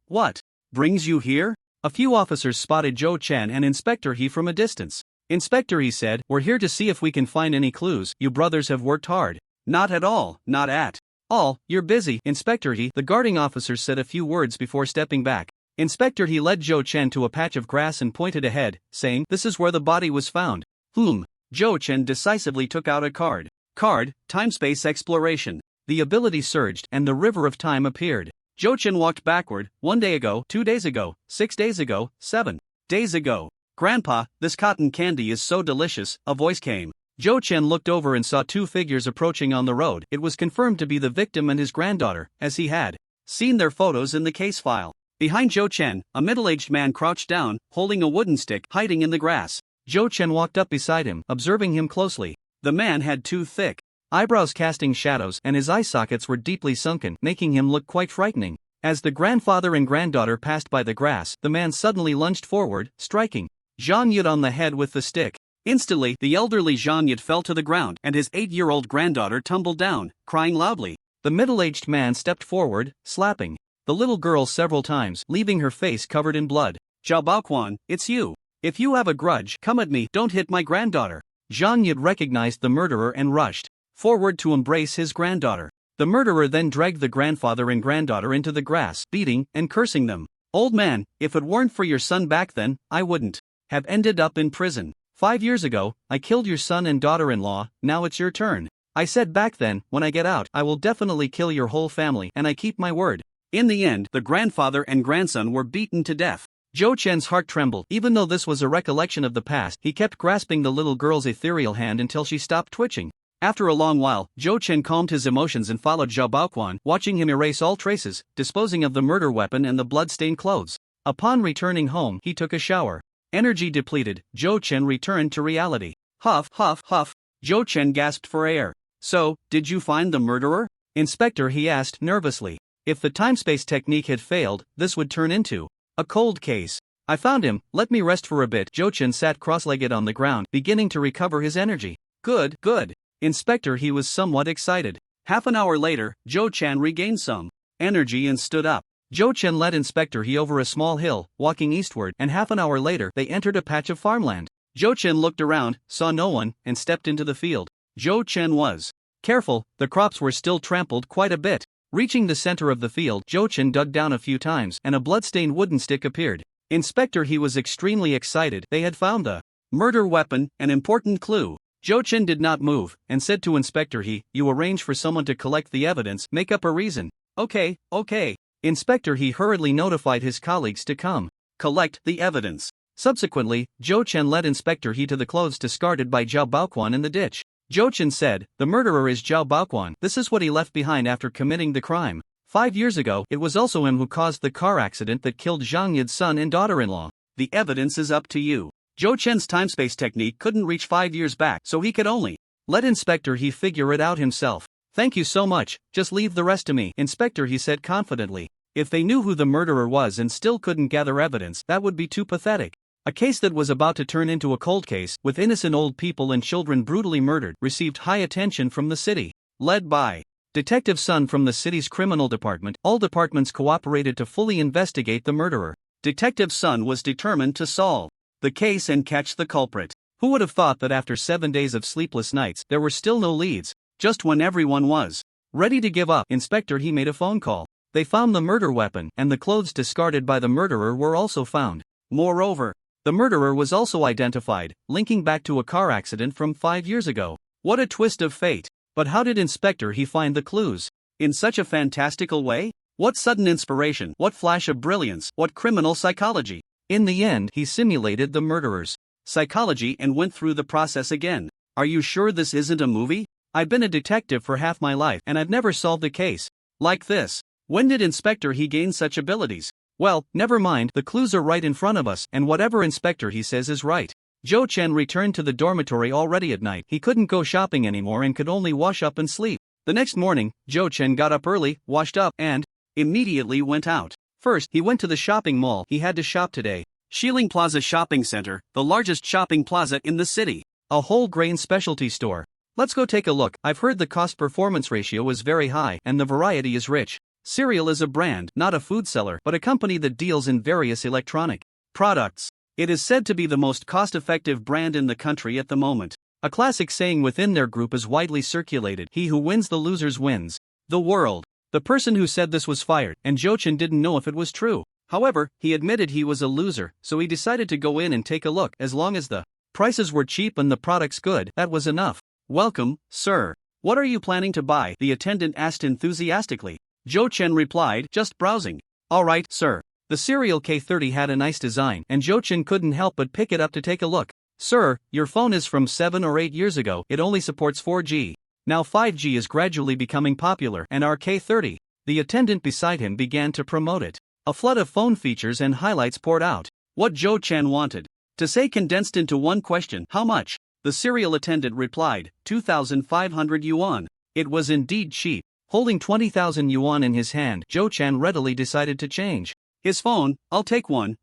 what brings you here? A few officers spotted Zhou Chen and Inspector He from a distance. Inspector, he said, we're here to see if we can find any clues. You brothers have worked hard. Not at all, not at all, you're busy. Inspector He, the guarding officer said a few words before stepping back. Inspector He led Zhou Chen to a patch of grass and pointed ahead, saying, this is where the body was found. Zhou Chen decisively took out a card. Card, Time-Space Exploration. The ability surged and the river of time appeared. Jochen walked backward, 1 day ago, 2 days ago, 6 days ago, 7 days ago. Grandpa, this cotton candy is so delicious, a voice came. Jochen looked over and saw 2 figures approaching on the road. It was confirmed to be the victim and his granddaughter, as he had seen their photos in the case file. Behind Jochen, a middle-aged man crouched down, holding a wooden stick, hiding in the grass. Jochen walked up beside him, observing him closely. The man had 2 thick eyebrows casting shadows and his eye sockets were deeply sunken, making him look quite frightening. As the grandfather and granddaughter passed by the grass, the man suddenly lunged forward, striking Xiang Yu on the head with the stick. Instantly, the elderly Xiang Yu fell to the ground and his 8-year-old granddaughter tumbled down, crying loudly. The middle-aged man stepped forward, slapping the little girl several times, leaving her face covered in blood. Zhao Baoquan, it's you. If you have a grudge, come at me, don't hit my granddaughter. Xiang Yu recognized the murderer and rushed forward to embrace his granddaughter. The murderer then dragged the grandfather and granddaughter into the grass, beating and cursing them. Old man, if it weren't for your son back then, I wouldn't have ended up in prison. 5 years ago, I killed your son and daughter-in-law, now it's your turn. I said back then, when I get out, I will definitely kill your whole family, and I keep my word. In the end, the grandfather and grandson were beaten to death. Jochen's heart trembled. Even though this was a recollection of the past, he kept grasping the little girl's ethereal hand until she stopped twitching. After a long while, Jochen calmed his emotions and followed Zhao Baoquan, watching him erase all traces, disposing of the murder weapon and the blood-stained clothes. Upon returning home, he took a shower. Energy depleted, Jochen returned to reality. Huff, huff, huff. Jochen gasped for air. So, did you find the murderer? Inspector, he asked nervously. If the time-space technique had failed, this would turn into a cold case. I found him, let me rest for a bit. Jochen sat cross-legged on the ground, beginning to recover his energy. Good, good. Inspector, he was somewhat excited. Half an hour later, Jochen regained some energy and stood up. Jochen led Inspector He over a small hill, walking eastward, and half an hour later, they entered a patch of farmland. Jochen looked around, saw no one, and stepped into the field. Jochen was careful, the crops were still trampled quite a bit. Reaching the center of the field, Jochen dug down a few times, and a blood-stained wooden stick appeared. Inspector He was extremely excited. They had found the murder weapon, an important clue. Jochen did not move, and said to Inspector He, you arrange for someone to collect the evidence, make up a reason. Okay. Inspector He hurriedly notified his colleagues to come collect the evidence. Subsequently, Jochen led Inspector He to the clothes discarded by Zhao Baoquan in the ditch. Jochen said, the murderer is Zhao Baoquan. This is what he left behind after committing the crime. 5 years ago, it was also him who caused the car accident that killed Xiang Yu's son and daughter-in-law. The evidence is up to you. Jochen's time-space technique couldn't reach 5 years back, so he could only let Inspector He figure it out himself. Thank you so much, just leave the rest to me, Inspector He said confidently. If they knew who the murderer was and still couldn't gather evidence, that would be too pathetic. A case that was about to turn into a cold case, with innocent old people and children brutally murdered, received high attention from the city. Led by Detective Sun from the city's criminal department, all departments cooperated to fully investigate the murderer. Detective Sun was determined to solve the case and catch the culprit. Who would have thought that after 7 days of sleepless nights, there were still no leads? Just when everyone was ready to give up, Inspector He made a phone call. They found the murder weapon, and the clothes discarded by the murderer were also found. Moreover, the murderer was also identified, linking back to a car accident from 5 years ago. What a twist of fate! But how did Inspector He find the clues? In such a fantastical way? What sudden inspiration, what flash of brilliance, what criminal psychology? In the end, he simulated the murderer's psychology and went through the process again. Are you sure this isn't a movie? I've been a detective for half my life and I've never solved a case like this. When did Inspector He gain such abilities? Well, never mind, the clues are right in front of us, and whatever Inspector He says is right. Jochen returned to the dormitory already at night. He couldn't go shopping anymore and could only wash up and sleep. The next morning, Jochen got up early, washed up, and immediately went out. First, he went to the shopping mall. He had to shop today. Shilin Plaza Shopping Center, the largest shopping plaza in the city. A whole grain specialty store. Let's go take a look. I've heard the cost-performance ratio is very high and the variety is rich. Cereal is a brand, not a food seller, but a company that deals in various electronic products. It is said to be the most cost-effective brand in the country at the moment. A classic saying within their group is widely circulated: he who wins the losers wins the world. The person who said this was fired, and Jochen didn't know if it was true. However, he admitted he was a loser, so he decided to go in and take a look. As long as the prices were cheap and the products good, that was enough. Welcome, sir. What are you planning to buy? The attendant asked enthusiastically. Zhou Chen replied, just browsing. Alright, sir. The serial K30 had a nice design, and Zhou Chen couldn't help but pick it up to take a look. Sir, your phone is from 7 or 8 years ago, it only supports 4G. Now 5G is gradually becoming popular, and our K30. The attendant beside him began to promote it. A flood of phone features and highlights poured out. What Zhou Chen wanted to say condensed into one question: how much? The serial attendant replied, 2,500 yuan. It was indeed cheap. Holding 20,000 yuan in his hand, Zhou Chen readily decided to change his phone. I'll take one.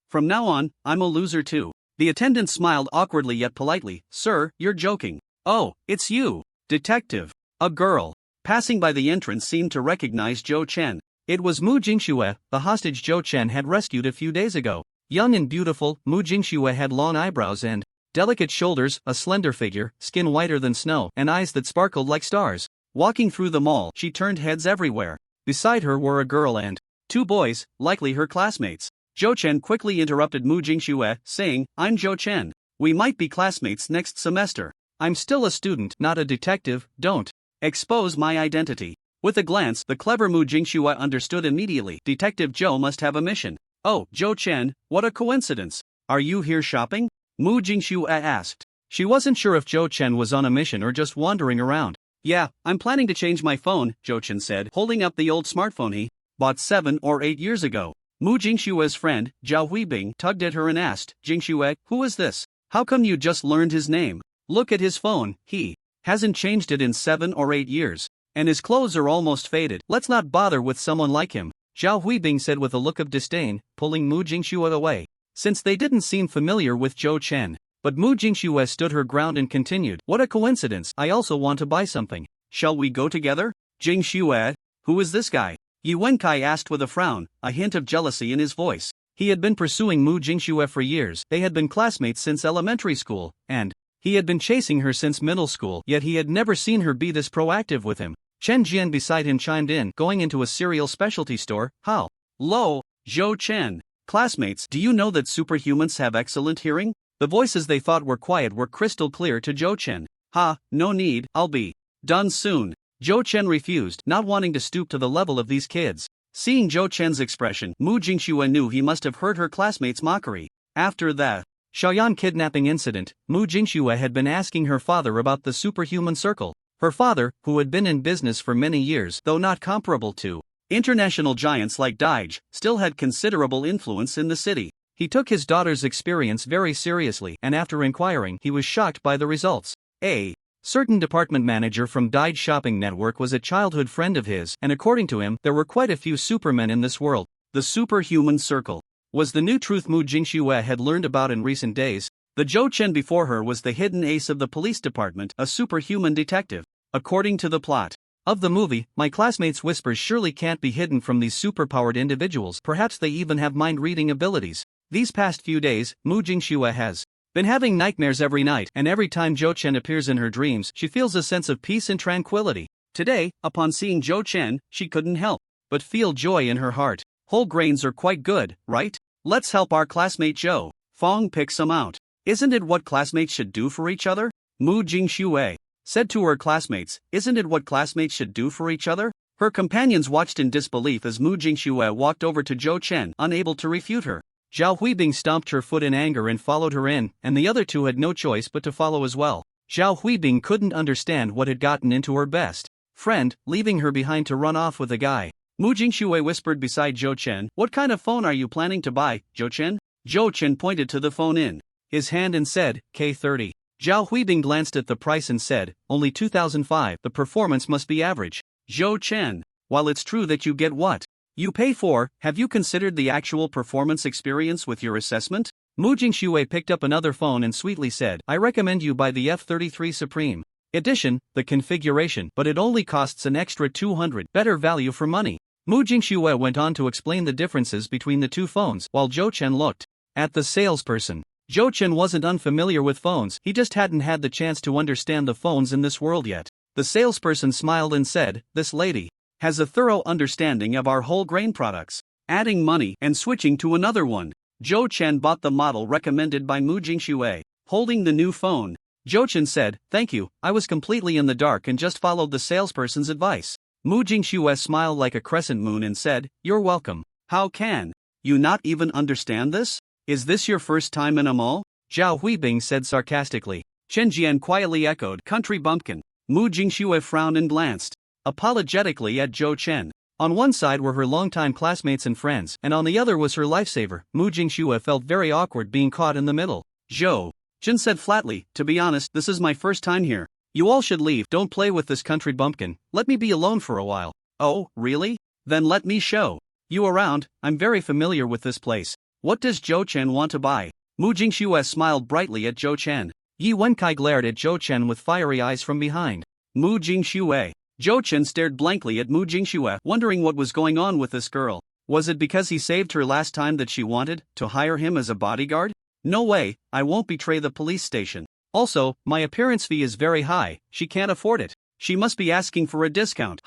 From now on, I'm a loser too. The attendant smiled awkwardly yet politely. Sir, you're joking. Oh, it's you, detective. A girl passing by the entrance seemed to recognize Zhou Chen. It was Mu Jingxue, the hostage Zhou Chen had rescued a few days ago. Young and beautiful, Mu Jingxue had long eyebrows and delicate shoulders, a slender figure, skin whiter than snow, and eyes that sparkled like stars. Walking through the mall, she turned heads everywhere. Beside her were a girl and 2 boys, likely her classmates. Zhou Chen quickly interrupted Mu Jingxue, saying, I'm Zhou Chen. We might be classmates next semester. I'm still a student, not a detective. Don't expose my identity. With a glance, the clever Mu Jingxue understood immediately. Detective Zhou must have a mission. Oh, Zhou Chen, what a coincidence. Are you here shopping? Mu Jingxue asked. She wasn't sure if Zhou Chen was on a mission or just wandering around. Yeah, I'm planning to change my phone, Zhou Chen said, holding up the old smartphone he bought 7 or 8 years ago. Mu Jingxue's friend, Zhao Huibing, tugged at her and asked, Jingxue, who is this? How come you just learned his name? Look at his phone, he hasn't changed it in 7 or 8 years. And his clothes are almost faded. Let's not bother with someone like him, Zhao Huibing said with a look of disdain, pulling Mu Jingxue away. Since they didn't seem familiar with Zhou Chen. But Mu Jingxue stood her ground and continued, what a coincidence, I also want to buy something. Shall we go together? Jingxue, who is this guy? Yu Wenkai asked with a frown, a hint of jealousy in his voice. He had been pursuing Mu Jingxue for years, they had been classmates since elementary school, and he had been chasing her since middle school, yet he had never seen her be this proactive with him. Chen Jian beside him chimed in, going into a cereal specialty store. How? Lo, Zhou Chen. Classmates, do you know that superhumans have excellent hearing? The voices they thought were quiet were crystal clear to Zhou Chen. Ha, no need, I'll be done soon. Zhou Chen refused, not wanting to stoop to the level of these kids. Seeing Zhou Chen's expression, Mu Jingxue knew he must have heard her classmates' mockery. After the Shaoyan kidnapping incident, Mu Jingxue had been asking her father about the superhuman circle. Her father, who had been in business for many years, though not comparable to international giants like Daige, still had considerable influence in the city. He took his daughter's experience very seriously, and after inquiring, he was shocked by the results. A certain department manager from Daige Shopping Network was a childhood friend of his, and according to him, there were quite a few supermen in this world. The superhuman circle was the new truth Mu Jingxue had learned about in recent days. The Zhou Chen before her was the hidden ace of the police department, a superhuman detective. According to the plot of the movie, my classmates' whispers surely can't be hidden from these superpowered individuals. Perhaps they even have mind-reading abilities. These past few days, Mu Jingxue has been having nightmares every night, and every time Zhou Chen appears in her dreams, she feels a sense of peace and tranquility. Today, upon seeing Zhou Chen, she couldn't help but feel joy in her heart. Whole grains are quite good, right? Let's help our classmate Zhou Fong pick some out. Isn't it what classmates should do for each other? Mu Jingxue said to her classmates, isn't it what classmates should do for each other? Her companions watched in disbelief as Mu Jingxue walked over to Zhou Chen, unable to refute her. Zhao Huibing stomped her foot in anger and followed her in, and the other two had no choice but to follow as well. Zhao Huibing couldn't understand what had gotten into her best friend, leaving her behind to run off with a guy. Mu Jingxue whispered beside Zhou Chen, what kind of phone are you planning to buy, Zhou Chen? Zhou Chen pointed to the phone in his hand and said, K30. Zhao Huibing glanced at the price and said, only 2005, the performance must be average. Zhou Chen, while it's true that you get what you pay for, have you considered the actual performance experience with your assessment? Mu Jingxue picked up another phone and sweetly said, I recommend you buy the F33 Supreme Edition, the configuration, but it only costs an extra 200, better value for money. Mu Jingxue went on to explain the differences between the two phones, while Zhou Chen looked at the salesperson. Zhou Chen wasn't unfamiliar with phones, he just hadn't had the chance to understand the phones in this world yet. The salesperson smiled and said, this lady has a thorough understanding of our whole grain products. Adding money and switching to another one. Zhou Chen bought the model recommended by Mu Jingxue. Holding the new phone, Zhou Chen said, "Thank you, I was completely in the dark and just followed the salesperson's advice." Mu Jingxue smiled like a crescent moon and said, "You're welcome. How can you not even understand this? Is this your first time in a mall?" Zhao Huibing said sarcastically. Chen Jian quietly echoed, "Country bumpkin." Mu Jingxue frowned and glanced apologetically at Zhou Chen. On one side were her longtime classmates and friends, and on the other was her lifesaver. Mu Jingxue felt very awkward being caught in the middle. Zhou Chen said flatly, "To be honest, this is my first time here. You all should leave. Don't play with this country bumpkin. Let me be alone for a while." "Oh, really? Then let me show you around. I'm very familiar with this place. What does Zhou Chen want to buy?" Mu Jingxue smiled brightly at Zhou Chen. Yi Wenkai glared at Zhou Chen with fiery eyes from behind. Mu Jingxue. Zhou Chen stared blankly at Mu Jingxue, wondering what was going on with this girl. Was it because he saved her last time that she wanted to hire him as a bodyguard? No way, I won't betray the police station. Also, my appearance fee is very high, she can't afford it. She must be asking for a discount.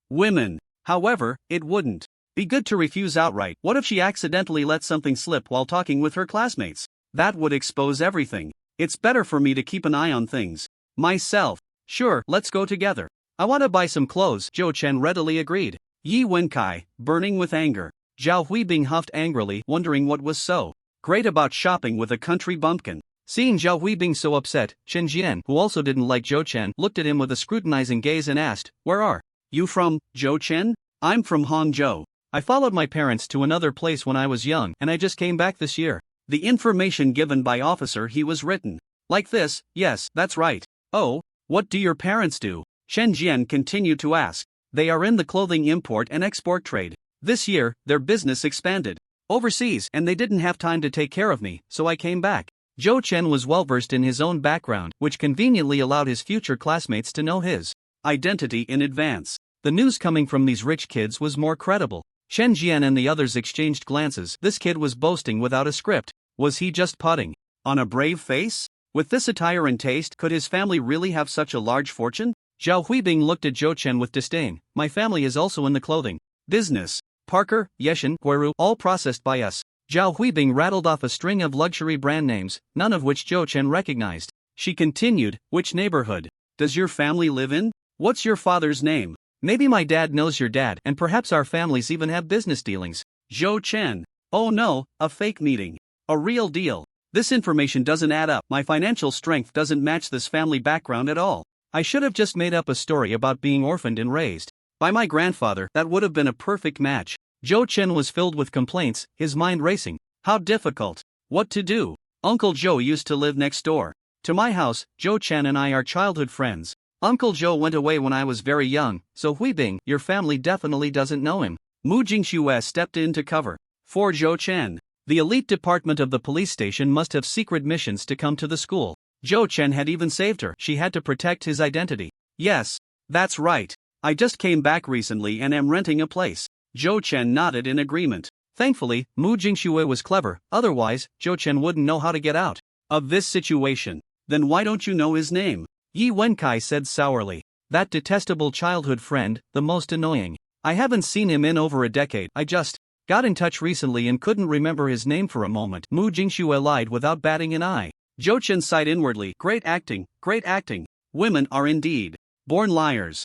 Women. However, it wouldn't be good to refuse outright. What if she accidentally let something slip while talking with her classmates? That would expose everything. It's better for me to keep an eye on things myself. Sure, let's go together. I want to buy some clothes, Zhou Chen readily agreed. Yi Wenkai, burning with anger. Zhao Huibing huffed angrily, wondering what was so great about shopping with a country bumpkin. Seeing Zhao Huibing so upset, Chen Jian, who also didn't like Zhou Chen, looked at him with a scrutinizing gaze and asked, "Where are you from, Zhou Chen?" "I'm from Hangzhou. I followed my parents to another place when I was young and I just came back this year." The information given by officer he was written like this. "Yes, that's right." "Oh, what do your parents do?" Chen Jian continued to ask. "They are in the clothing import and export trade. This year, their business expanded overseas and they didn't have time to take care of me, so I came back." Zhou Chen was well versed in his own background, which conveniently allowed his future classmates to know his identity in advance. The news coming from these rich kids was more credible. Chen Jian and the others exchanged glances. This kid was boasting without a script. Was he just putting on a brave face? With this attire and taste, could his family really have such a large fortune? Zhao Huibing looked at Zhou Chen with disdain. "My family is also in the clothing business. Parker, Yeshin, Guiru, all processed by us." Zhao Huibing rattled off a string of luxury brand names, none of which Zhou Chen recognized. She continued, "Which neighborhood does your family live in? What's your father's name? Maybe my dad knows your dad, and perhaps our families even have business dealings." Zhou Chen. "Oh no, a fake meeting. A real deal. This information doesn't add up. My financial strength doesn't match this family background at all. I should have just made up a story about being orphaned and raised by my grandfather. That would have been a perfect match." Zhou Chen was filled with complaints, his mind racing. How difficult. What to do? Uncle Zhou used to live next door to my house. Zhou Chen and I are childhood friends. Uncle Zhou went away when I was very young, so Huibing, your family definitely doesn't know him. Mu Jingxue stepped in to cover for Zhou Chen. The elite department of the police station must have secret missions to come to the school. Zhou Chen had even saved her. She had to protect his identity. "Yes, that's right. I just came back recently and am renting a place." Zhou Chen nodded in agreement. Thankfully, Mu Jingxue was clever, otherwise, Zhou Chen wouldn't know how to get out of this situation. "Then why don't you know his name?" Yi Wenkai said sourly. "That detestable childhood friend, the most annoying. I haven't seen him in over a decade. I just got in touch recently and couldn't remember his name for a moment." Mu Jingxue lied without batting an eye. Zhou Chen sighed inwardly. Great acting, great acting. Women are indeed born liars.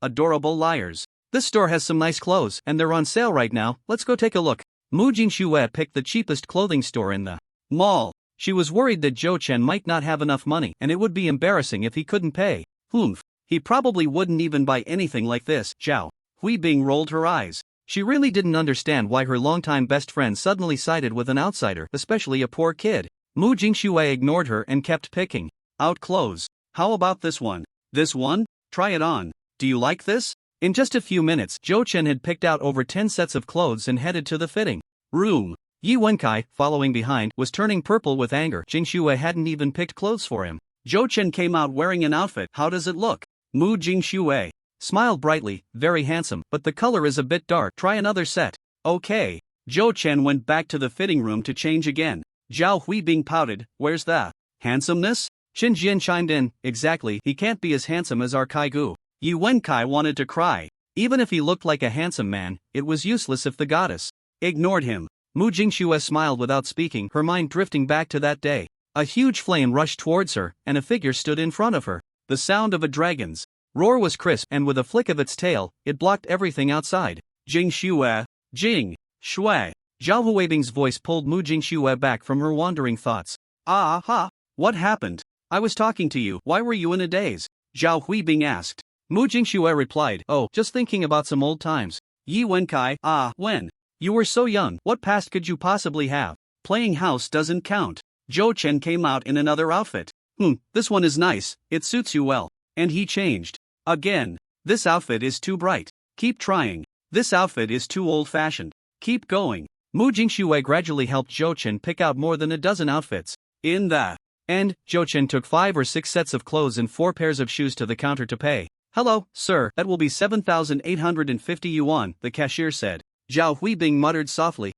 Adorable liars. This store has some nice clothes, and they're on sale right now. Let's go take a look. Mu Jingxue picked the cheapest clothing store in the mall. She was worried that Zhou Chen might not have enough money, and it would be embarrassing if he couldn't pay. He probably wouldn't even buy anything like this. Zhao Huibing rolled her eyes. She really didn't understand why her longtime best friend suddenly sided with an outsider, especially a poor kid. Mu Jingxue ignored her and kept picking out clothes. "How about this one? This one? Try it on. Do you like this?" In just a few minutes, Zhou Chen had picked out over 10 sets of clothes and headed to the fitting room. Yi Wenkai, following behind, was turning purple with anger. Jingxue hadn't even picked clothes for him. Zhou Chen came out wearing an outfit. "How does it look?" Mu Jingxue smiled brightly. "Very handsome, but the color is a bit dark. Try another set." "Okay." Zhou Chen went back to the fitting room to change again. Zhao Huibing pouted. "Where's the handsomeness?" Chen Jian chimed in. "Exactly, he can't be as handsome as our Kaigu." Yi Wenkai wanted to cry. Even if he looked like a handsome man, it was useless if the goddess ignored him. Mu Jingxue smiled without speaking, her mind drifting back to that day. A huge flame rushed towards her, and a figure stood in front of her. The sound of a dragon's roar was crisp, and with a flick of its tail, it blocked everything outside. Jing Xue. Jing Xue. Zhao Huibing's voice pulled Mu Jingxue back from her wandering thoughts. Ah ha! What happened? I was talking to you, why were you in a daze? Zhao Huibing asked. Mu Jingxue replied, oh, just thinking about some old times. Yi Wenkai, ah, when? You were so young, what past could you possibly have? Playing house doesn't count. Zhou Chen came out in another outfit. This one is nice, it suits you well. And he changed. Again. This outfit is too bright. Keep trying. This outfit is too old-fashioned. Keep going. Mu Jingxue gradually helped Zhou Chen pick out more than a dozen outfits. In the end, Zhou Chen took 5 or 6 sets of clothes and 4 pairs of shoes to the counter to pay. Hello, sir, that will be 7,850 yuan, the cashier said. Zhao Huibing muttered softly.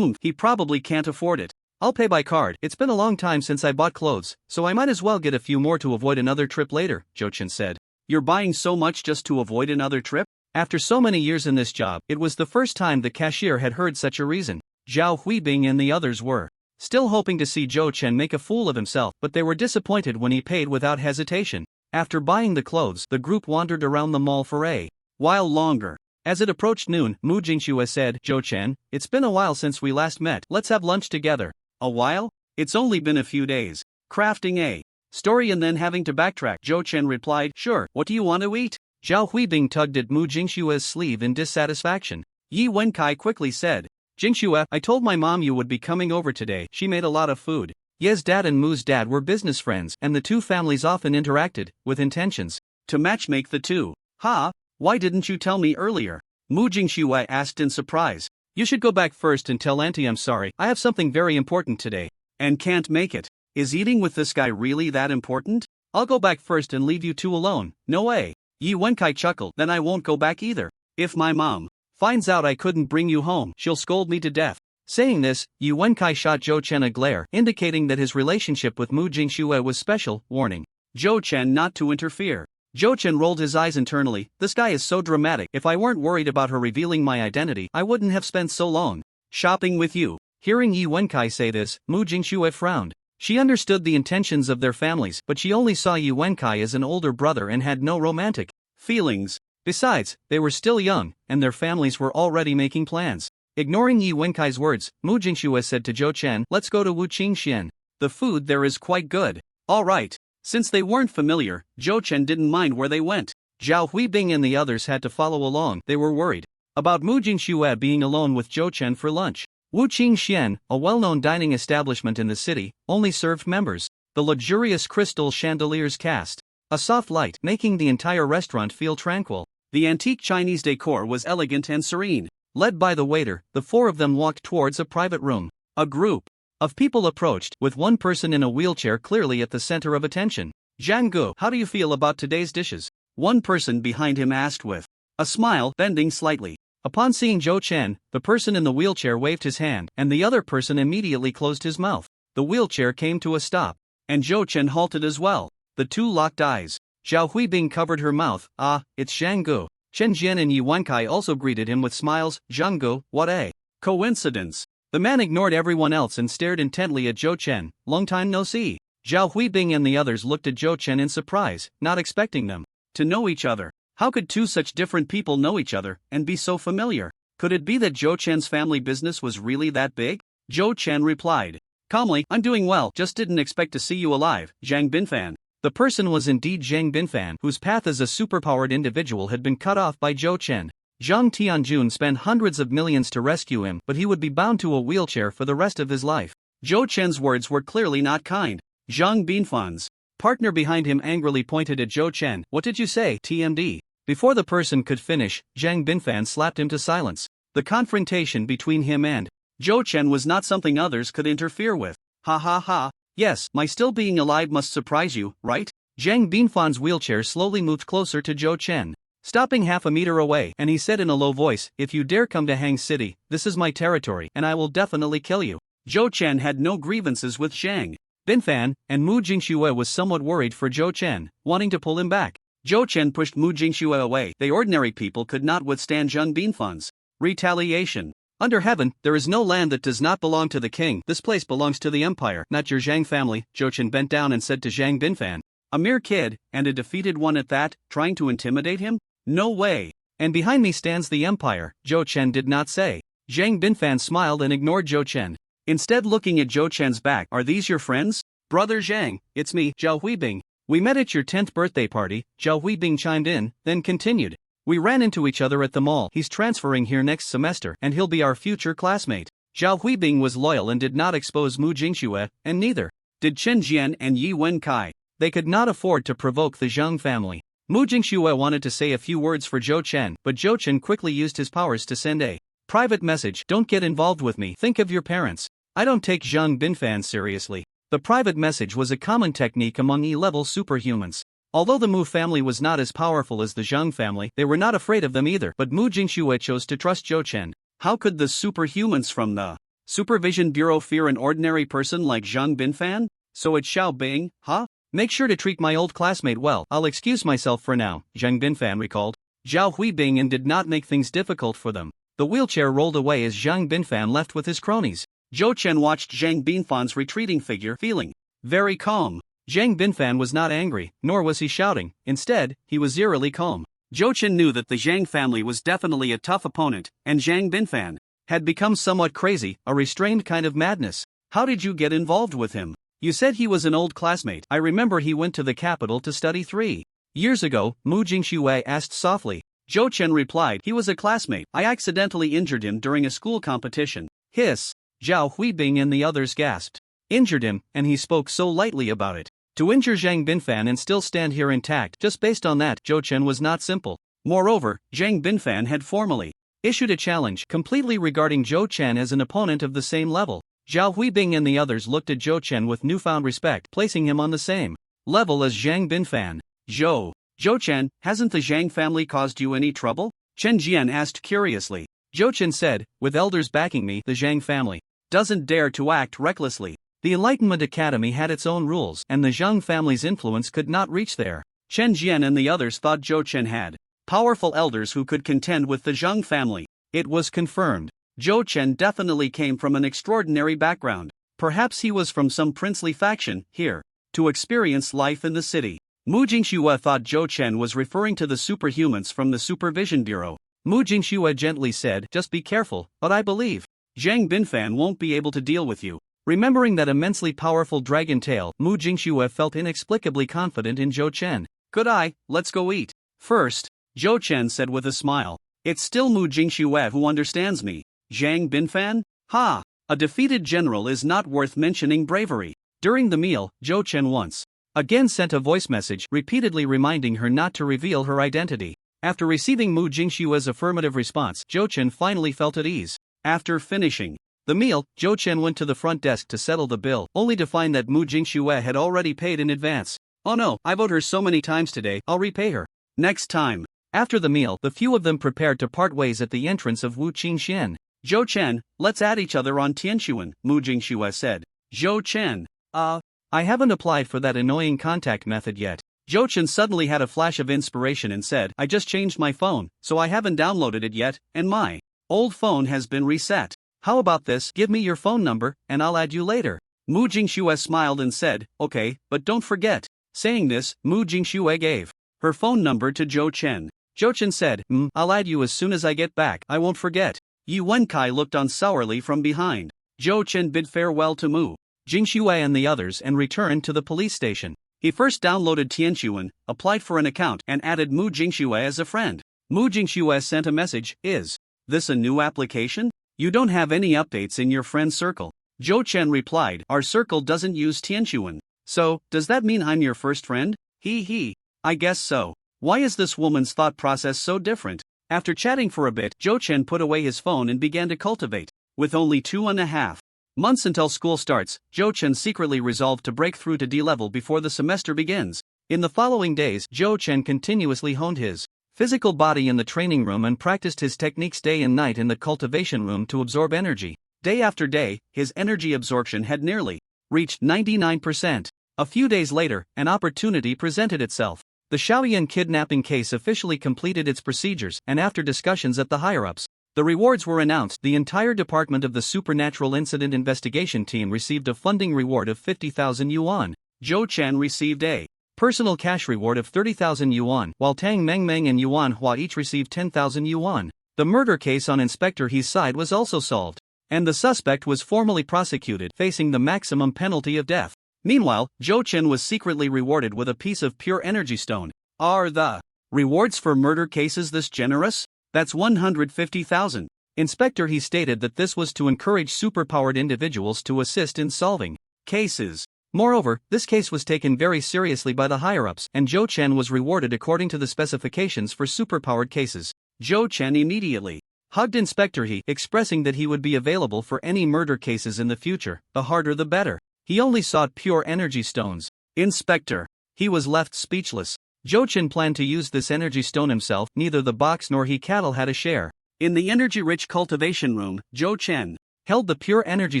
He probably can't afford it. I'll pay by card. It's been a long time since I bought clothes, so I might as well get a few more to avoid another trip later, Zhou Chen said. You're buying so much just to avoid another trip? After so many years in this job, it was the first time the cashier had heard such a reason. Zhao Huibing and the others were still hoping to see Zhou Chen make a fool of himself, but they were disappointed when he paid without hesitation. After buying the clothes, the group wandered around the mall for a while longer. As it approached noon, Mu Jingxue said, Zhou Chen, it's been a while since we last met, let's have lunch together. A while? It's only been a few days. Crafting a story and then having to backtrack, Zhou Chen replied, sure, what do you want to eat? Zhao Huibing tugged at Mu Jingxue's sleeve in dissatisfaction. Yi Wenkai quickly said, Jingxue, I told my mom you would be coming over today, she made a lot of food. Ye's dad and Mu's dad were business friends, and the two families often interacted, with intentions to matchmake the two. Ha? Why didn't you tell me earlier? Mu Jingxue asked in surprise. You should go back first and tell Auntie I'm sorry, I have something very important today. And can't make it. Is eating with this guy really that important? I'll go back first and leave you two alone. No way. Yi Wenkai chuckled, then I won't go back either. If my mom finds out I couldn't bring you home, she'll scold me to death. Saying this, Yi Wenkai shot Zhou Chen a glare, indicating that his relationship with Mu Jingxue was special, warning Zhou Chen not to interfere. Zhou Chen rolled his eyes internally, this guy is so dramatic, if I weren't worried about her revealing my identity, I wouldn't have spent so long shopping with you. Hearing Yi Wenkai say this, Mu Jingxue frowned. She understood the intentions of their families, but she only saw Yi Wenkai as an older brother and had no romantic feelings. Besides, they were still young, and their families were already making plans. Ignoring Yi Wenkai's words, Mu Jingxue said to Zhou Chen, let's go to Wuqingxian. The food there is quite good. Alright. Since they weren't familiar, Zhou Chen didn't mind where they went. Zhao Huibing and the others had to follow along, they were worried about Mu Jingxue being alone with Zhou Chen for lunch. Wuqingxian, a well-known dining establishment in the city, only served members. The luxurious crystal chandeliers cast a soft light, making the entire restaurant feel tranquil. The antique Chinese decor was elegant and serene. Led by the waiter, the 4 of them walked towards a private room. A group of people approached, with one person in a wheelchair clearly at the center of attention. Xiang Yu, how do you feel about today's dishes? One person behind him asked with a smile, bending slightly. Upon seeing Zhou Chen, the person in the wheelchair waved his hand, and the other person immediately closed his mouth. The wheelchair came to a stop, and Zhou Chen halted as well. The two locked eyes. Zhao Huibing covered her mouth. Ah, it's Xiang Yu. Chen Jian and Yi Wenkai also greeted him with smiles. Xiang Yu, what a coincidence. The man ignored everyone else and stared intently at Zhou Chen. Long time no see. Zhao Huibing and the others looked at Zhou Chen in surprise, not expecting them to know each other. How could two such different people know each other and be so familiar? Could it be that Zhou Chen's family business was really that big? Zhou Chen replied calmly, I'm doing well, just didn't expect to see you alive, Zhang Binfan. The person was indeed Zhang Binfan, whose path as a superpowered individual had been cut off by Zhou Chen. Zhang Tianjun spent hundreds of millions to rescue him, but he would be bound to a wheelchair for the rest of his life. Zhou Chen's words were clearly not kind. Zhang Binfan's partner behind him angrily pointed at Zhou Chen. What did you say, TMD? Before the person could finish, Zhang Binfan slapped him to silence. The confrontation between him and Zhou Chen was not something others could interfere with. Ha ha ha. Yes, my still being alive must surprise you, right? Zhang Binfan's wheelchair slowly moved closer to Zhou Chen, stopping half a meter away, and he said in a low voice, if you dare come to Hang City, this is my territory, and I will definitely kill you. Zhou Chen had no grievances with Zhang Binfan, and Mu Jingxue was somewhat worried for Zhou Chen, wanting to pull him back. Zhou Chen pushed Mu Jingxue away. They ordinary people could not withstand Zhang Binfan's retaliation. Under heaven, there is no land that does not belong to the king. This place belongs to the empire, not your Zhang family. Zhou Chen bent down and said to Zhang Binfan. A mere kid, and a defeated one at that, trying to intimidate him? No way. And behind me stands the empire, Zhou Chen did not say. Zhang Binfan smiled and ignored Zhou Chen. Instead, looking at Zhou Chen's back, are these your friends? Brother Zhang, it's me, Zhao Huibing. We met at your 10th birthday party, Zhao Huibing chimed in, then continued. We ran into each other at the mall. He's transferring here next semester, and he'll be our future classmate. Zhao Huibing was loyal and did not expose Mu Jingxue, and neither did Chen Jian and Yi Wenkai. They could not afford to provoke the Zhang family. Mu Jingxue wanted to say a few words for Zhou Chen, but Zhou Chen quickly used his powers to send a private message. Don't get involved with me. Think of your parents. I don't take Zhang Binfan seriously. The private message was a common technique among E-level superhumans. Although the Mu family was not as powerful as the Zhang family, they were not afraid of them either. But Mu Jingxue chose to trust Zhou Chen. How could the superhumans from the Supervision Bureau fear an ordinary person like Zhang Binfan? So it's Xiao Bing, huh? Make sure to treat my old classmate well. I'll excuse myself for now, Zhang Binfan recalled. Zhao Huibing and did not make things difficult for them. The wheelchair rolled away as Zhang Binfan left with his cronies. Zhou Chen watched Zhang Binfan's retreating figure, feeling very calm. Zhang Binfan was not angry, nor was he shouting. Instead, he was eerily calm. Zhou Chen knew that the Zhang family was definitely a tough opponent, and Zhang Binfan had become somewhat crazy, a restrained kind of madness. How did you get involved with him? You said he was an old classmate. I remember he went to the capital to study 3 years ago, Mu Jingxue asked softly. Zhou Chen replied, he was a classmate. I accidentally injured him during a school competition. Hiss. Zhao Huibing and the others gasped. Injured him, and he spoke so lightly about it. To injure Zhang Binfan and still stand here intact, just based on that, Zhou Chen was not simple. Moreover, Zhang Binfan had formally issued a challenge completely regarding Zhou Chen as an opponent of the same level. Zhao Huibing and the others looked at Zhou Chen with newfound respect, placing him on the same level as Zhang Binfan. Zhou Chen, hasn't the Zhang family caused you any trouble? Chen Jian asked curiously. Zhou Chen said, with elders backing me, the Zhang family doesn't dare to act recklessly. The Enlightenment Academy had its own rules, and the Zhang family's influence could not reach there. Chen Jian and the others thought Zhou Chen had powerful elders who could contend with the Zhang family. It was confirmed. Zhou Chen definitely came from an extraordinary background. Perhaps he was from some princely faction, here to experience life in the city. Mu Jingxue thought Zhou Chen was referring to the superhumans from the Supervision Bureau. Mu Jingxue gently said, just be careful, but I believe Zhang Binfan won't be able to deal with you. Remembering that immensely powerful dragon tail, Mu Jingxue felt inexplicably confident in Zhou Chen. Good eye, let's go eat. First, Zhou Chen said with a smile. It's still Mu Jingxue who understands me. Zhang Binfan? Ha! A defeated general is not worth mentioning bravery. During the meal, Zhou Chen once again sent a voice message, repeatedly reminding her not to reveal her identity. After receiving Mu Jingxue's affirmative response, Zhou Chen finally felt at ease. After finishing the meal, Zhou Chen went to the front desk to settle the bill, only to find that Mu Jingxue had already paid in advance. Oh no, I've owed her so many times today, I'll repay her next time. After the meal, the few of them prepared to part ways at the entrance of Wu Qingxian. Zhou Chen, let's add each other on Tianxuan, Mu Jingxue said. Zhou Chen, I haven't applied for that annoying contact method yet. Zhou Chen suddenly had a flash of inspiration and said, I just changed my phone, so I haven't downloaded it yet, and my old phone has been reset. How about this? Give me your phone number, and I'll add you later. Mu Jingxue smiled and said, okay, but don't forget. Saying this, Mu Jingxue gave her phone number to Zhou Chen. Zhou Chen said, I'll add you as soon as I get back, I won't forget. Yi Wenkai looked on sourly from behind. Zhou Chen bid farewell to Mu Jingxue and the others and returned to the police station. He first downloaded Tianxuan, applied for an account and added Mu Jingxue as a friend. Mu Jingxue sent a message, is this a new application? You don't have any updates in your friend circle. Zhou Chen replied, our circle doesn't use Tianxuan. So, does that mean I'm your first friend? I guess so. Why is this woman's thought process so different? After chatting for a bit, Zhou Chen put away his phone and began to cultivate. With only 2.5 months until school starts, Zhou Chen secretly resolved to break through to D-level before the semester begins. In the following days, Zhou Chen continuously honed his physical body in the training room and practiced his techniques day and night in the cultivation room to absorb energy. Day after day, his energy absorption had nearly reached 99%. A few days later, an opportunity presented itself. The Xiaoyan kidnapping case officially completed its procedures, and after discussions at the higher-ups, The rewards were announced. The entire department of the Supernatural Incident Investigation Team received a funding reward of 50,000 yuan. Zhou Chen received a personal cash reward of 30,000 yuan, while Tang Mengmeng and Yuan Hua each received 10,000 yuan. The murder case on Inspector He's side was also solved, and the suspect was formally prosecuted, facing the maximum penalty of death. Meanwhile, Zhou Chen was secretly rewarded with a piece of pure energy stone. Are the rewards for murder cases this generous? That's 150,000. Inspector He stated that this was to encourage superpowered individuals to assist in solving cases. Moreover, this case was taken very seriously by the higher-ups, and Zhou Chen was rewarded according to the specifications for superpowered cases. Zhou Chen immediately hugged Inspector He, expressing that he would be available for any murder cases in the future, the harder the better. He only sought pure energy stones. Inspector He was left speechless. Zhou Chen planned to use this energy stone himself. Neither the box nor he cattle had a share. In the energy-rich cultivation room, Zhou Chen held the pure energy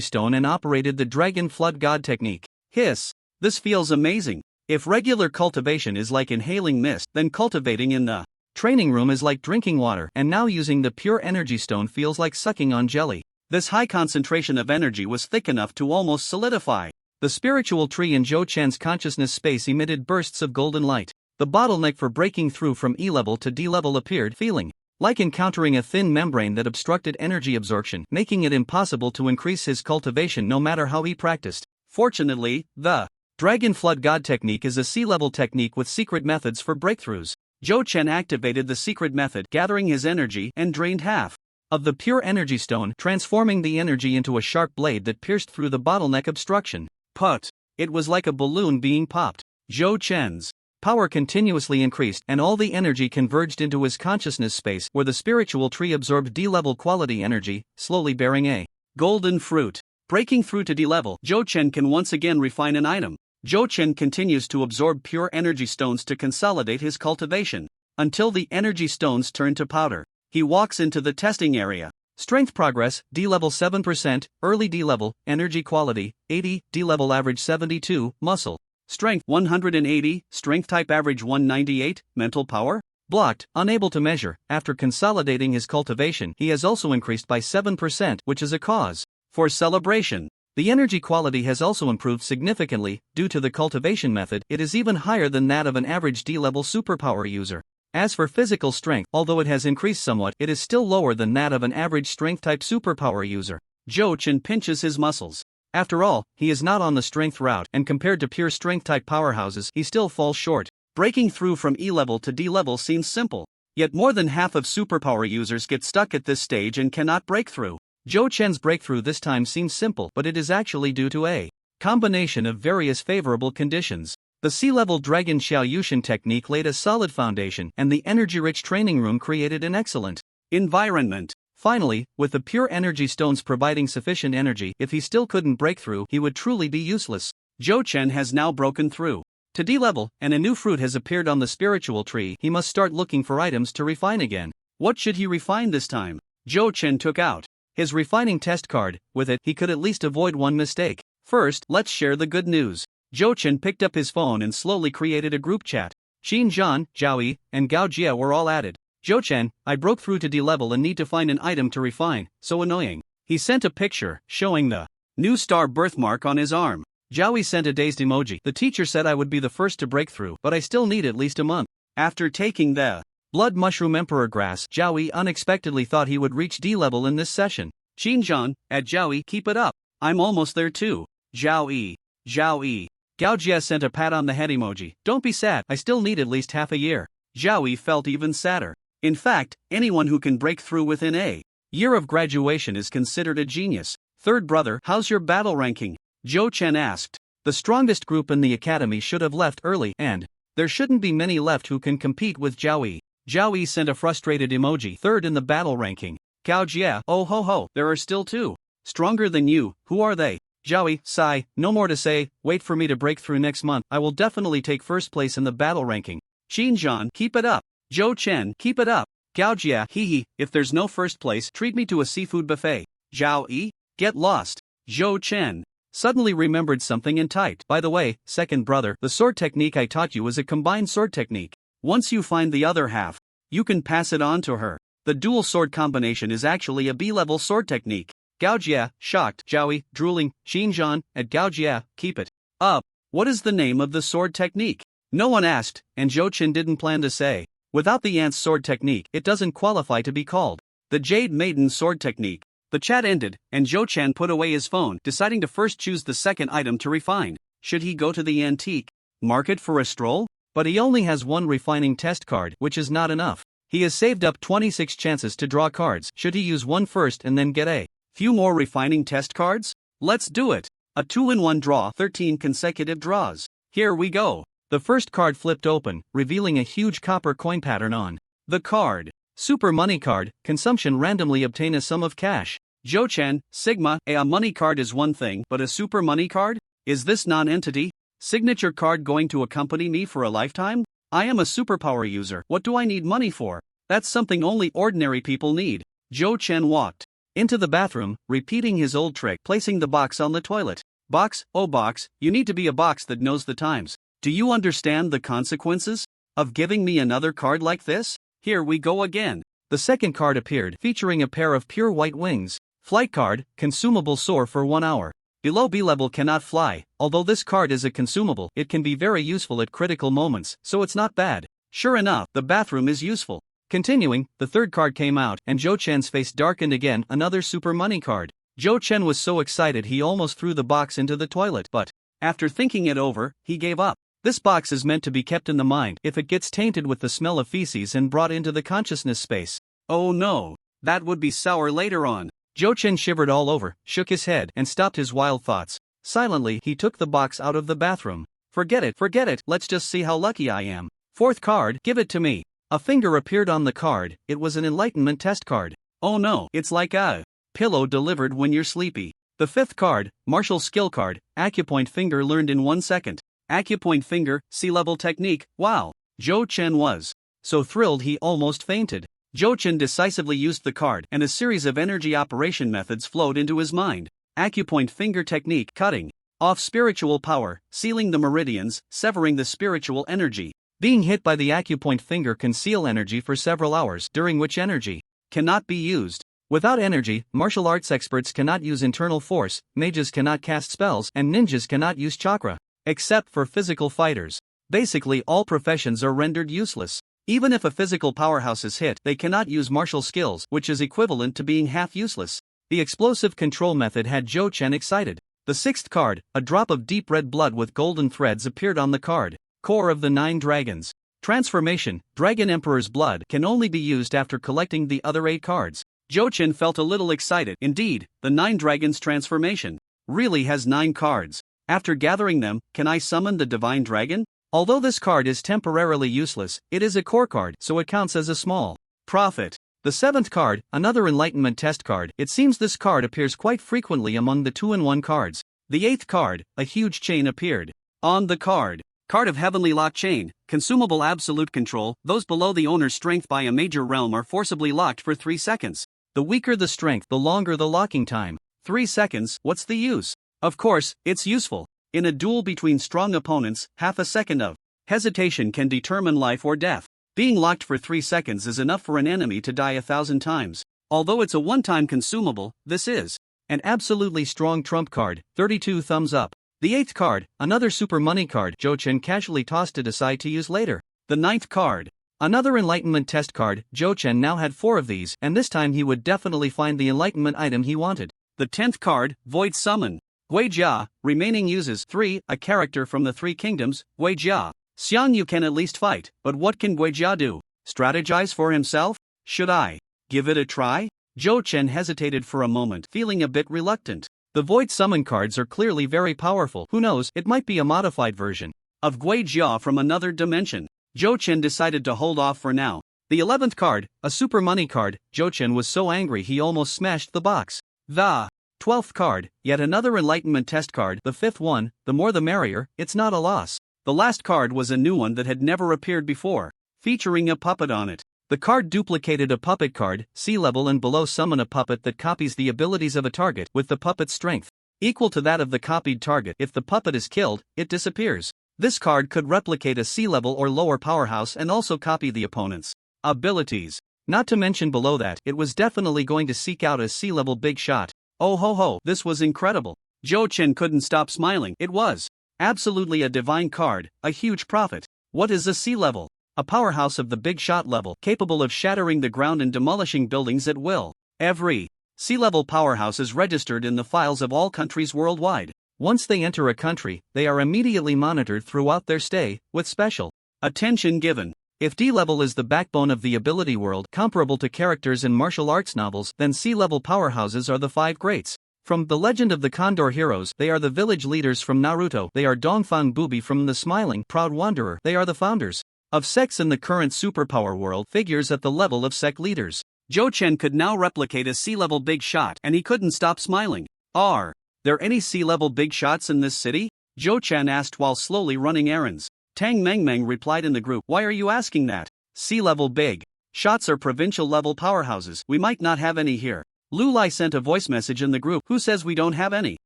stone and operated the Dragon Flood God technique. Hiss. This feels amazing. If regular cultivation is like inhaling mist, then cultivating in the training room is like drinking water, and now using the pure energy stone feels like sucking on jelly. This high concentration of energy was thick enough to almost solidify. The spiritual tree in Zhou Chen's consciousness space emitted bursts of golden light. The bottleneck for breaking through from E level to D level appeared, feeling like encountering a thin membrane that obstructed energy absorption, making it impossible to increase his cultivation no matter how he practiced. Fortunately, the Dragon Flood God technique is a C-level technique with secret methods for breakthroughs. Zhou Chen activated the secret method, gathering his energy, and drained half of the pure energy stone, transforming the energy into a sharp blade that pierced through the bottleneck obstruction. Put. It was like a balloon being popped. Zhou Chen's power continuously increased, and all the energy converged into his consciousness space, where the spiritual tree absorbed D-level quality energy, slowly bearing a golden fruit. Breaking through to D-level, Zhou Chen can once again refine an item. Zhou Chen continues to absorb pure energy stones to consolidate his cultivation, until the energy stones turn to powder. He walks into the testing area. Strength progress, D-level 7%, early D-level, energy quality, 80, D-level average 72, muscle strength 180, strength type average 198, mental power blocked, unable to measure. After consolidating his cultivation, he has also increased by 7%, which is a cause for celebration. The energy quality has also improved significantly. Due to the cultivation method, it is even higher than that of an average D-level superpower user. As for physical strength, although it has increased somewhat, it is still lower than that of an average strength-type superpower user. Zhou Chen pinches his muscles. After all, he is not on the strength route, and compared to pure strength-type powerhouses, he still falls short. Breaking through from E-level to D-level seems simple. Yet more than half of superpower users get stuck at this stage and cannot break through. Zhou Chen's breakthrough this time seems simple, but it is actually due to a combination of various favorable conditions. The C-level Dragon Xiaoyushan technique laid a solid foundation, and the energy-rich training room created an excellent environment. Finally, with the pure energy stones providing sufficient energy, if he still couldn't break through, he would truly be useless. Zhou Chen has now broken through to D-level, and a new fruit has appeared on the spiritual tree. He must start looking for items to refine again. What should he refine this time? Zhou Chen took out his refining test card. With it, he could at least avoid one mistake. First, let's share the good news. Zhou Chen picked up his phone and slowly created a group chat. Xin Zhan, Zhao Yi, and Gao Jia were all added. Zhou Chen, I broke through to D-level and need to find an item to refine. So annoying. He sent a picture, showing the new star birthmark on his arm. Zhao Yi sent a dazed emoji. The teacher said I would be the first to break through, but I still need at least a month. After taking the blood mushroom emperor grass, Zhao Yi unexpectedly thought he would reach D-level in this session. Xin Zhan, at Zhao Yi, keep it up. I'm almost there too. Zhao Yi. Zhao Yi. Gao Jia sent a pat on the head emoji. Don't be sad, I still need at least half a year. Zhao Yi felt even sadder. In fact, anyone who can break through within a year of graduation is considered a genius. Third brother, how's your battle ranking? Zhou Chen asked. The strongest group in the academy should have left early, and there shouldn't be many left who can compete with Zhao Yi. Zhao Yi sent a frustrated emoji. Third in the battle ranking. Gao Jia, oh ho ho, there are still two stronger than you. Who are they? Zhao Yi, sigh, no more to say, wait for me to break through next month. I will definitely take first place in the battle ranking. Xin Zhan, keep it up. Zhou Chen, keep it up. Gao Jia, hee hee, if there's no first place, treat me to a seafood buffet. Zhao Yi, get lost. Zhou Chen suddenly remembered something and typed. By the way, second brother, the sword technique I taught you is a combined sword technique. Once you find the other half, you can pass it on to her. The dual sword combination is actually a B-level sword technique. Gaojia, shocked, Zhaoi, drooling, Xinjian, at Gaojia, keep it up. What is the name of the sword technique? No one asked, and Zhou Chen didn't plan to say. Without the ant's sword technique, it doesn't qualify to be called the Jade Maiden sword technique. The chat ended, and Zhou Chen put away his phone, deciding to first choose the second item to refine. Should he go to the antique market for a stroll? But he only has one refining test card, which is not enough. He has saved up 26 chances to draw cards. Should he use one first and then get a few more refining test cards? Let's do it. A 2-in-1 draw, 13 consecutive draws. Here we go. The first card flipped open, revealing a huge copper coin pattern on the card. Super money card, consumption randomly obtain a sum of cash. Zhou Chen, Sigma, a money card is one thing, but a super money card? Is this non-entity? Signature card going to accompany me for a lifetime? I am a superpower user, what do I need money for? That's something only ordinary people need. Zhou Chen walked into the bathroom, repeating his old trick, placing the box on the toilet. Box, oh box, you need to be a box that knows the times. Do you understand the consequences of giving me another card like this? Here we go again. The second card appeared, featuring a pair of pure white wings. Flight card, consumable soar for 1 hour. Below B-level cannot fly. Although this card is a consumable, it can be very useful at critical moments, so it's not bad. Sure enough, the bathroom is useful. Continuing, the third card came out, and Zhou Chen's face darkened again, another super money card. Zhou Chen was so excited he almost threw the box into the toilet, but after thinking it over, he gave up. This box is meant to be kept in the mind. If it gets tainted with the smell of feces and brought into the consciousness space, oh no, that would be sour later on. Zhou Chen shivered all over, shook his head, and stopped his wild thoughts. Silently, he took the box out of the bathroom. Forget it, let's just see how lucky I am. Fourth card, give it to me. A finger appeared on the card. It was an enlightenment test card. Oh no, it's like a pillow delivered when you're sleepy. The fifth card, martial skill card, acupoint finger learned in 1 second. Acupoint finger, C-level technique, wow. Zhou Chen was so thrilled he almost fainted. Zhou Chen decisively used the card, and a series of energy operation methods flowed into his mind. Acupoint finger technique, cutting off spiritual power, sealing the meridians, severing the spiritual energy. Being hit by the acupoint finger can seal energy for several hours, during which energy cannot be used. Without energy, martial arts experts cannot use internal force, mages cannot cast spells, and ninjas cannot use chakra. Except for physical fighters. Basically all professions are rendered useless. Even if a physical powerhouse is hit, they cannot use martial skills, which is equivalent to being half useless. The explosive control method had Zhou Chen excited. The sixth card, a drop of deep red blood with golden threads appeared on the card. Core of the 9 dragons. Transformation, Dragon Emperor's blood can only be used after collecting the other 8 cards. Zhou Chen felt a little excited. Indeed, the 9 dragons transformation really has 9 cards. After gathering them, can I summon the divine dragon? Although this card is temporarily useless, it is a core card, so it counts as a small profit. The 7th card, another enlightenment test card. It seems this card appears quite frequently among the 2-in-1 cards. The 8th card, a huge chain appeared on the card. Card of Heavenly Lock Chain, consumable absolute control. Those below the owner's strength by a major realm are forcibly locked for 3 seconds. The weaker the strength, the longer the locking time. 3 seconds, what's the use? Of course, it's useful. In a duel between strong opponents, half a second of hesitation can determine life or death. Being locked for 3 seconds is enough for an enemy to die 1,000 times. Although it's a one-time consumable, this is an absolutely strong trump card. 32 thumbs up. The 8th card, another super money card. Zhou Chen casually tossed it aside to use later. The 9th card, another enlightenment test card. Zhou Chen now had 4 of these, and this time he would definitely find the enlightenment item he wanted. The 10th card, Void Summon. Guijia, remaining uses 3, a character from the 3 kingdoms, Guijia. Xiang Yu can at least fight, but what can Guijia do? Strategize for himself? Should I give it a try? Zhou Chen hesitated for a moment, feeling a bit reluctant. The Void Summon cards are clearly very powerful. Who knows, it might be a modified version of Guijia from another dimension. Zhou Chen decided to hold off for now. The 11th card, a super money card. Zhou Chen was so angry he almost smashed the box. The 12th card, yet another enlightenment test card. The 5th one, the more the merrier, it's not a loss. The last card was a new one that had never appeared before, featuring a puppet on it. The card duplicated a puppet card, C-level and below summon a puppet that copies the abilities of a target with the puppet's strength equal to that of the copied target. If the puppet is killed, it disappears. This card could replicate a C-level or lower powerhouse and also copy the opponent's abilities. Not to mention below that, it was definitely going to seek out a C-level big shot. Oh ho ho, this was incredible. Zhou Chen couldn't stop smiling. It was absolutely a divine card, a huge profit. What is a C-level? A powerhouse of the big shot level, capable of shattering the ground and demolishing buildings at will. Every C-level powerhouse is registered in the files of all countries worldwide. Once they enter a country, they are immediately monitored throughout their stay, with special attention given. If D-level is the backbone of the ability world, comparable to characters in martial arts novels, then C-level powerhouses are the five greats. From The Legend of the Condor Heroes, they are the village leaders. From Naruto, they are Dongfang Bubi. From The Smiling Proud Wanderer, they are the founders of sects in the current superpower world, figures at the level of sect leaders. Zhou Chen could now replicate a C-level big shot, and he couldn't stop smiling. Are there any C-level big shots in this city? Zhou Chen asked while slowly running errands. Tang Mengmeng replied in the group, why are you asking that? C-level big shots are provincial-level powerhouses. We might not have any here. Lu Lai sent a voice message in the group. Who says we don't have any?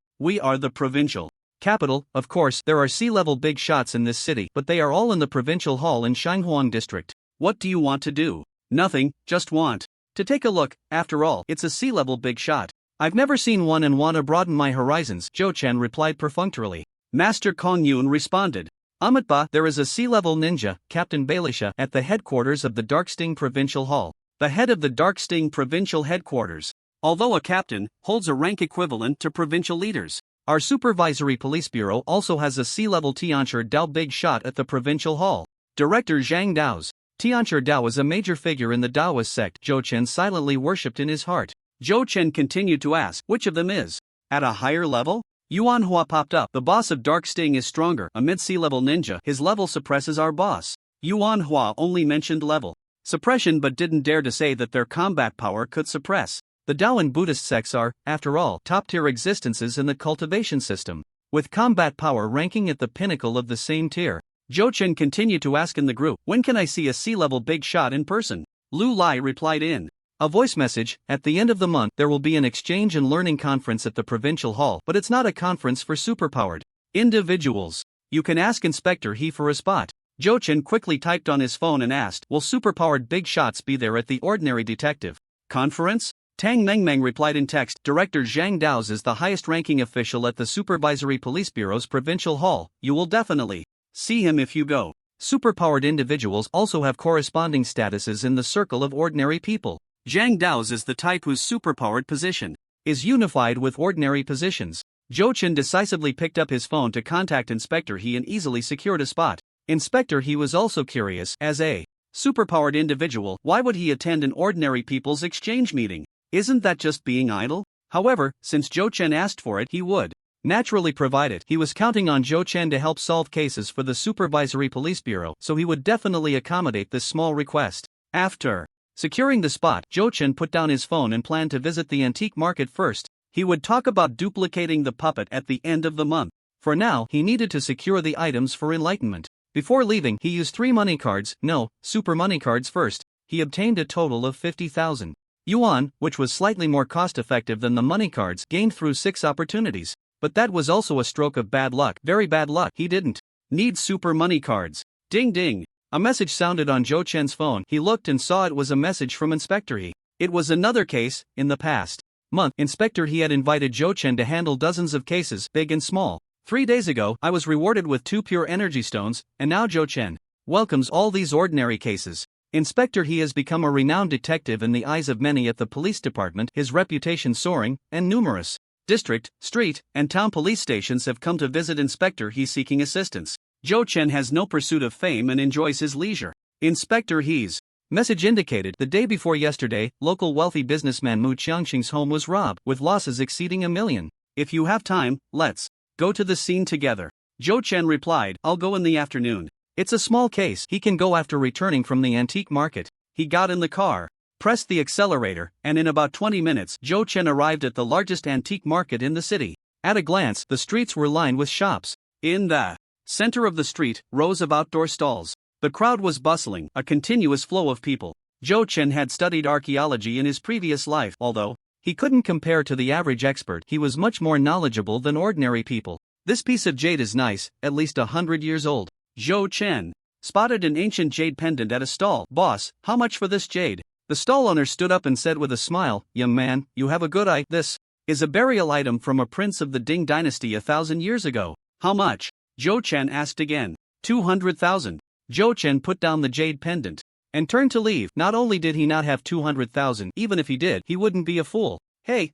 We are the provincial capital. Of course, there are C-level big shots in this city, but they are all in the provincial hall in Shanghuang district. What do you want to do? Nothing, just want to take a look. After all, it's a C-level big shot. I've never seen one and want to broaden my horizons, Zhou Chen replied perfunctorily. Master Kong Yun responded. Amitba, there is a C-level ninja, Captain Bailisha, at the headquarters of the Darksting Provincial Hall. The head of the Darksting Provincial Headquarters, although a captain, holds a rank equivalent to provincial leaders. Our Supervisory Police Bureau also has a C-level Tianchi Dao big shot at the Provincial Hall. Director Zhang Dao's Tianchi Dao is a major figure in the Daoist sect Zhou Chen silently worshipped in his heart. Zhou Chen continued to ask, which of them is at a higher level? Yuan Hua popped up. The boss of Dark Sting is stronger, a mid-C-level ninja. His level suppresses our boss. Yuan Hua only mentioned level suppression but didn't dare to say that their combat power could suppress. The Dao and Buddhist sects are, after all, top-tier existences in the cultivation system, with combat power ranking at the pinnacle of the same tier. Zhou Chen continued to ask in the group, when can I see a C-level big shot in person? Lu Lai replied in a voice message, at the end of the month there will be an exchange and learning conference at the Provincial Hall, but it's not a conference for superpowered individuals. You can ask Inspector He for a spot. Zhou Chen quickly typed on his phone and asked, will superpowered big shots be there at the ordinary detective conference? Tang Mengmeng replied in text, Director Zhang Dao's is the highest-ranking official at the Supervisory Police Bureau's Provincial Hall. You will definitely see him if you go. Superpowered individuals also have corresponding statuses in the circle of ordinary people. Zhang Dao's is the type whose superpowered position is unified with ordinary positions. Zhou Chen decisively picked up his phone to contact Inspector He and easily secured a spot. Inspector He was also curious, as a superpowered individual, why would he attend an ordinary people's exchange meeting? Isn't that just being idle? However, since Zhou Chen asked for it, he would naturally provide it. He was counting on Zhou Chen to help solve cases for the Supervisory Police Bureau, so he would definitely accommodate this small request. After securing the spot, Zhou Chen put down his phone and planned to visit the antique market first. He would talk about duplicating the puppet at the end of the month. For now, he needed to secure the items for enlightenment. Before leaving, he used 3 money cards, super money cards first. He obtained a total of 50,000 yuan, which was slightly more cost-effective than the money cards gained through 6 opportunities. But that was also a stroke of bad luck, very bad luck. He didn't need super money cards. Ding ding. A message sounded on Zhou Chen's phone. He looked and saw it was a message from Inspector He. It was another case. In the past month, Inspector He had invited Zhou Chen to handle dozens of cases, big and small. 3 days ago, I was rewarded with 2 pure energy stones, and now Zhou Chen welcomes all these ordinary cases. Inspector He has become a renowned detective in the eyes of many at the police department, his reputation soaring, and numerous district, street, and town police stations have come to visit Inspector He seeking assistance. Zhou Chen has no pursuit of fame and enjoys his leisure. Inspector He's message indicated, the day before yesterday, local wealthy businessman Mu Qiangxing's home was robbed, with losses exceeding 1 million. If you have time, let's go to the scene together. Zhou Chen replied, I'll go in the afternoon. It's a small case, he can go after returning from the antique market. He got in the car, pressed the accelerator, and in about 20 minutes, Zhou Chen arrived at the largest antique market in the city. At a glance, the streets were lined with shops. In the center of the street, rows of outdoor stalls. The crowd was bustling, a continuous flow of people. Zhou Chen had studied archaeology in his previous life, although he couldn't compare to the average expert. He was much more knowledgeable than ordinary people. This piece of jade is nice, at least 100 years old. Zhou Chen spotted an ancient jade pendant at a stall. Boss, how much for this jade? The stall owner stood up and said with a smile, "Young man, you have a good eye. This is a burial item from a prince of the Ding dynasty 1,000 years ago." "How much?" Zhou Chen asked again. 200,000. Zhou Chen put down the jade pendant and turned to leave. Not only did he not have 200,000, even if he did, he wouldn't be a fool. Hey,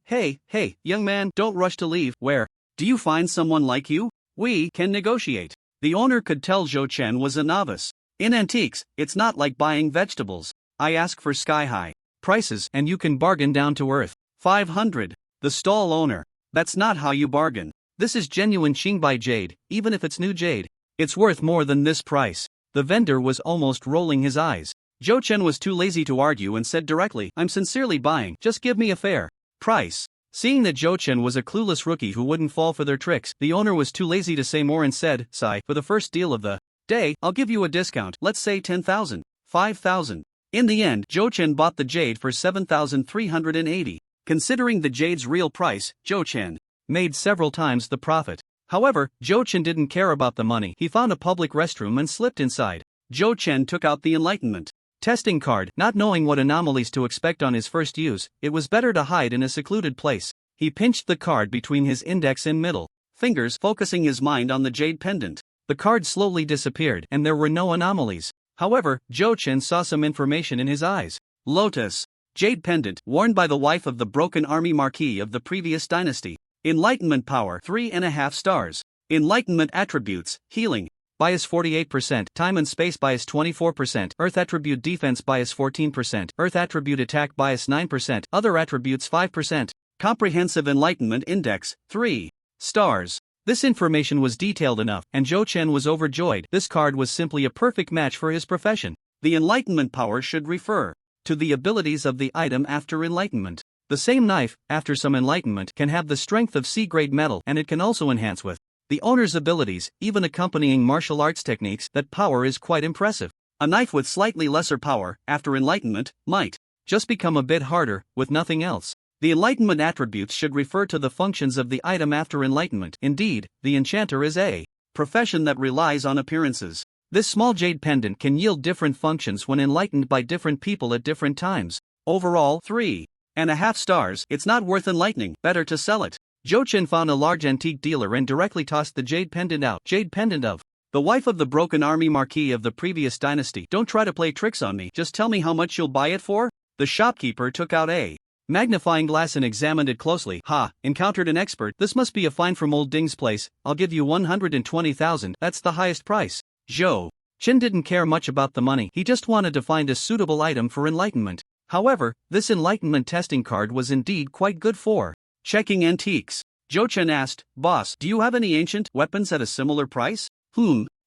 young man, don't rush to leave. Where do you find someone like you? We can negotiate." The owner could tell Zhou Chen was a novice. In antiques, it's not like buying vegetables. I ask for sky-high prices and you can bargain down to earth. 500. The stall owner. That's not how you bargain. This is genuine Qingbai jade, even if it's new jade. It's worth more than this price. The vendor was almost rolling his eyes. Zhou Chen was too lazy to argue and said directly, "I'm sincerely buying, just give me a fair price." Seeing that Zhou Chen was a clueless rookie who wouldn't fall for their tricks, the owner was too lazy to say more and said, "Sigh, for the first deal of the day, I'll give you a discount, let's say 10,000. 5,000. In the end, Zhou Chen bought the jade for 7,380. Considering the jade's real price, Zhou Chen made several times the profit. However, Zhou Chen didn't care about the money. He found a public restroom and slipped inside. Zhou Chen took out the enlightenment testing card, not knowing what anomalies to expect on his first use. It was better to hide in a secluded place. He pinched the card between his index and middle fingers, focusing his mind on the jade pendant. The card slowly disappeared, and there were no anomalies. However, Zhou Chen saw some information in his eyes. Lotus jade pendant, worn by the wife of the broken army marquis of the previous dynasty. Enlightenment power 3.5 stars. Enlightenment attributes: healing bias 48%, time and space bias 24%, earth attribute defense bias 14%, earth attribute attack bias 9%, other attributes 5%. Comprehensive enlightenment index 3 stars. This information was detailed enough, and Zhou Chen was overjoyed. This card was simply a perfect match for his profession. The enlightenment power should refer to the abilities of the item after enlightenment. The same knife, after some enlightenment, can have the strength of C-grade metal, and it can also enhance with the owner's abilities, even accompanying martial arts techniques. That power is quite impressive. A knife with slightly lesser power, after enlightenment, might just become a bit harder, with nothing else. The enlightenment attributes should refer to the functions of the item after enlightenment. Indeed, the enchanter is a profession that relies on appearances. This small jade pendant can yield different functions when enlightened by different people at different times. Overall, 3.5 stars. It's not worth enlightening, better to sell it. Zhou Chen found a large antique dealer and directly tossed the jade pendant out. Jade pendant of the wife of the broken army marquis of the previous dynasty. Don't try to play tricks on me, just tell me how much you'll buy it for. The shopkeeper took out a magnifying glass and examined it closely. "Ha, encountered an expert. This must be a find from old Ding's place. I'll give you 120,000, that's the highest price." Zhou Chen didn't care much about the money, he just wanted to find a suitable item for enlightenment. However, this enlightenment testing card was indeed quite good for checking antiques. Zhou Chen asked, "Boss, do you have any ancient weapons at a similar price?"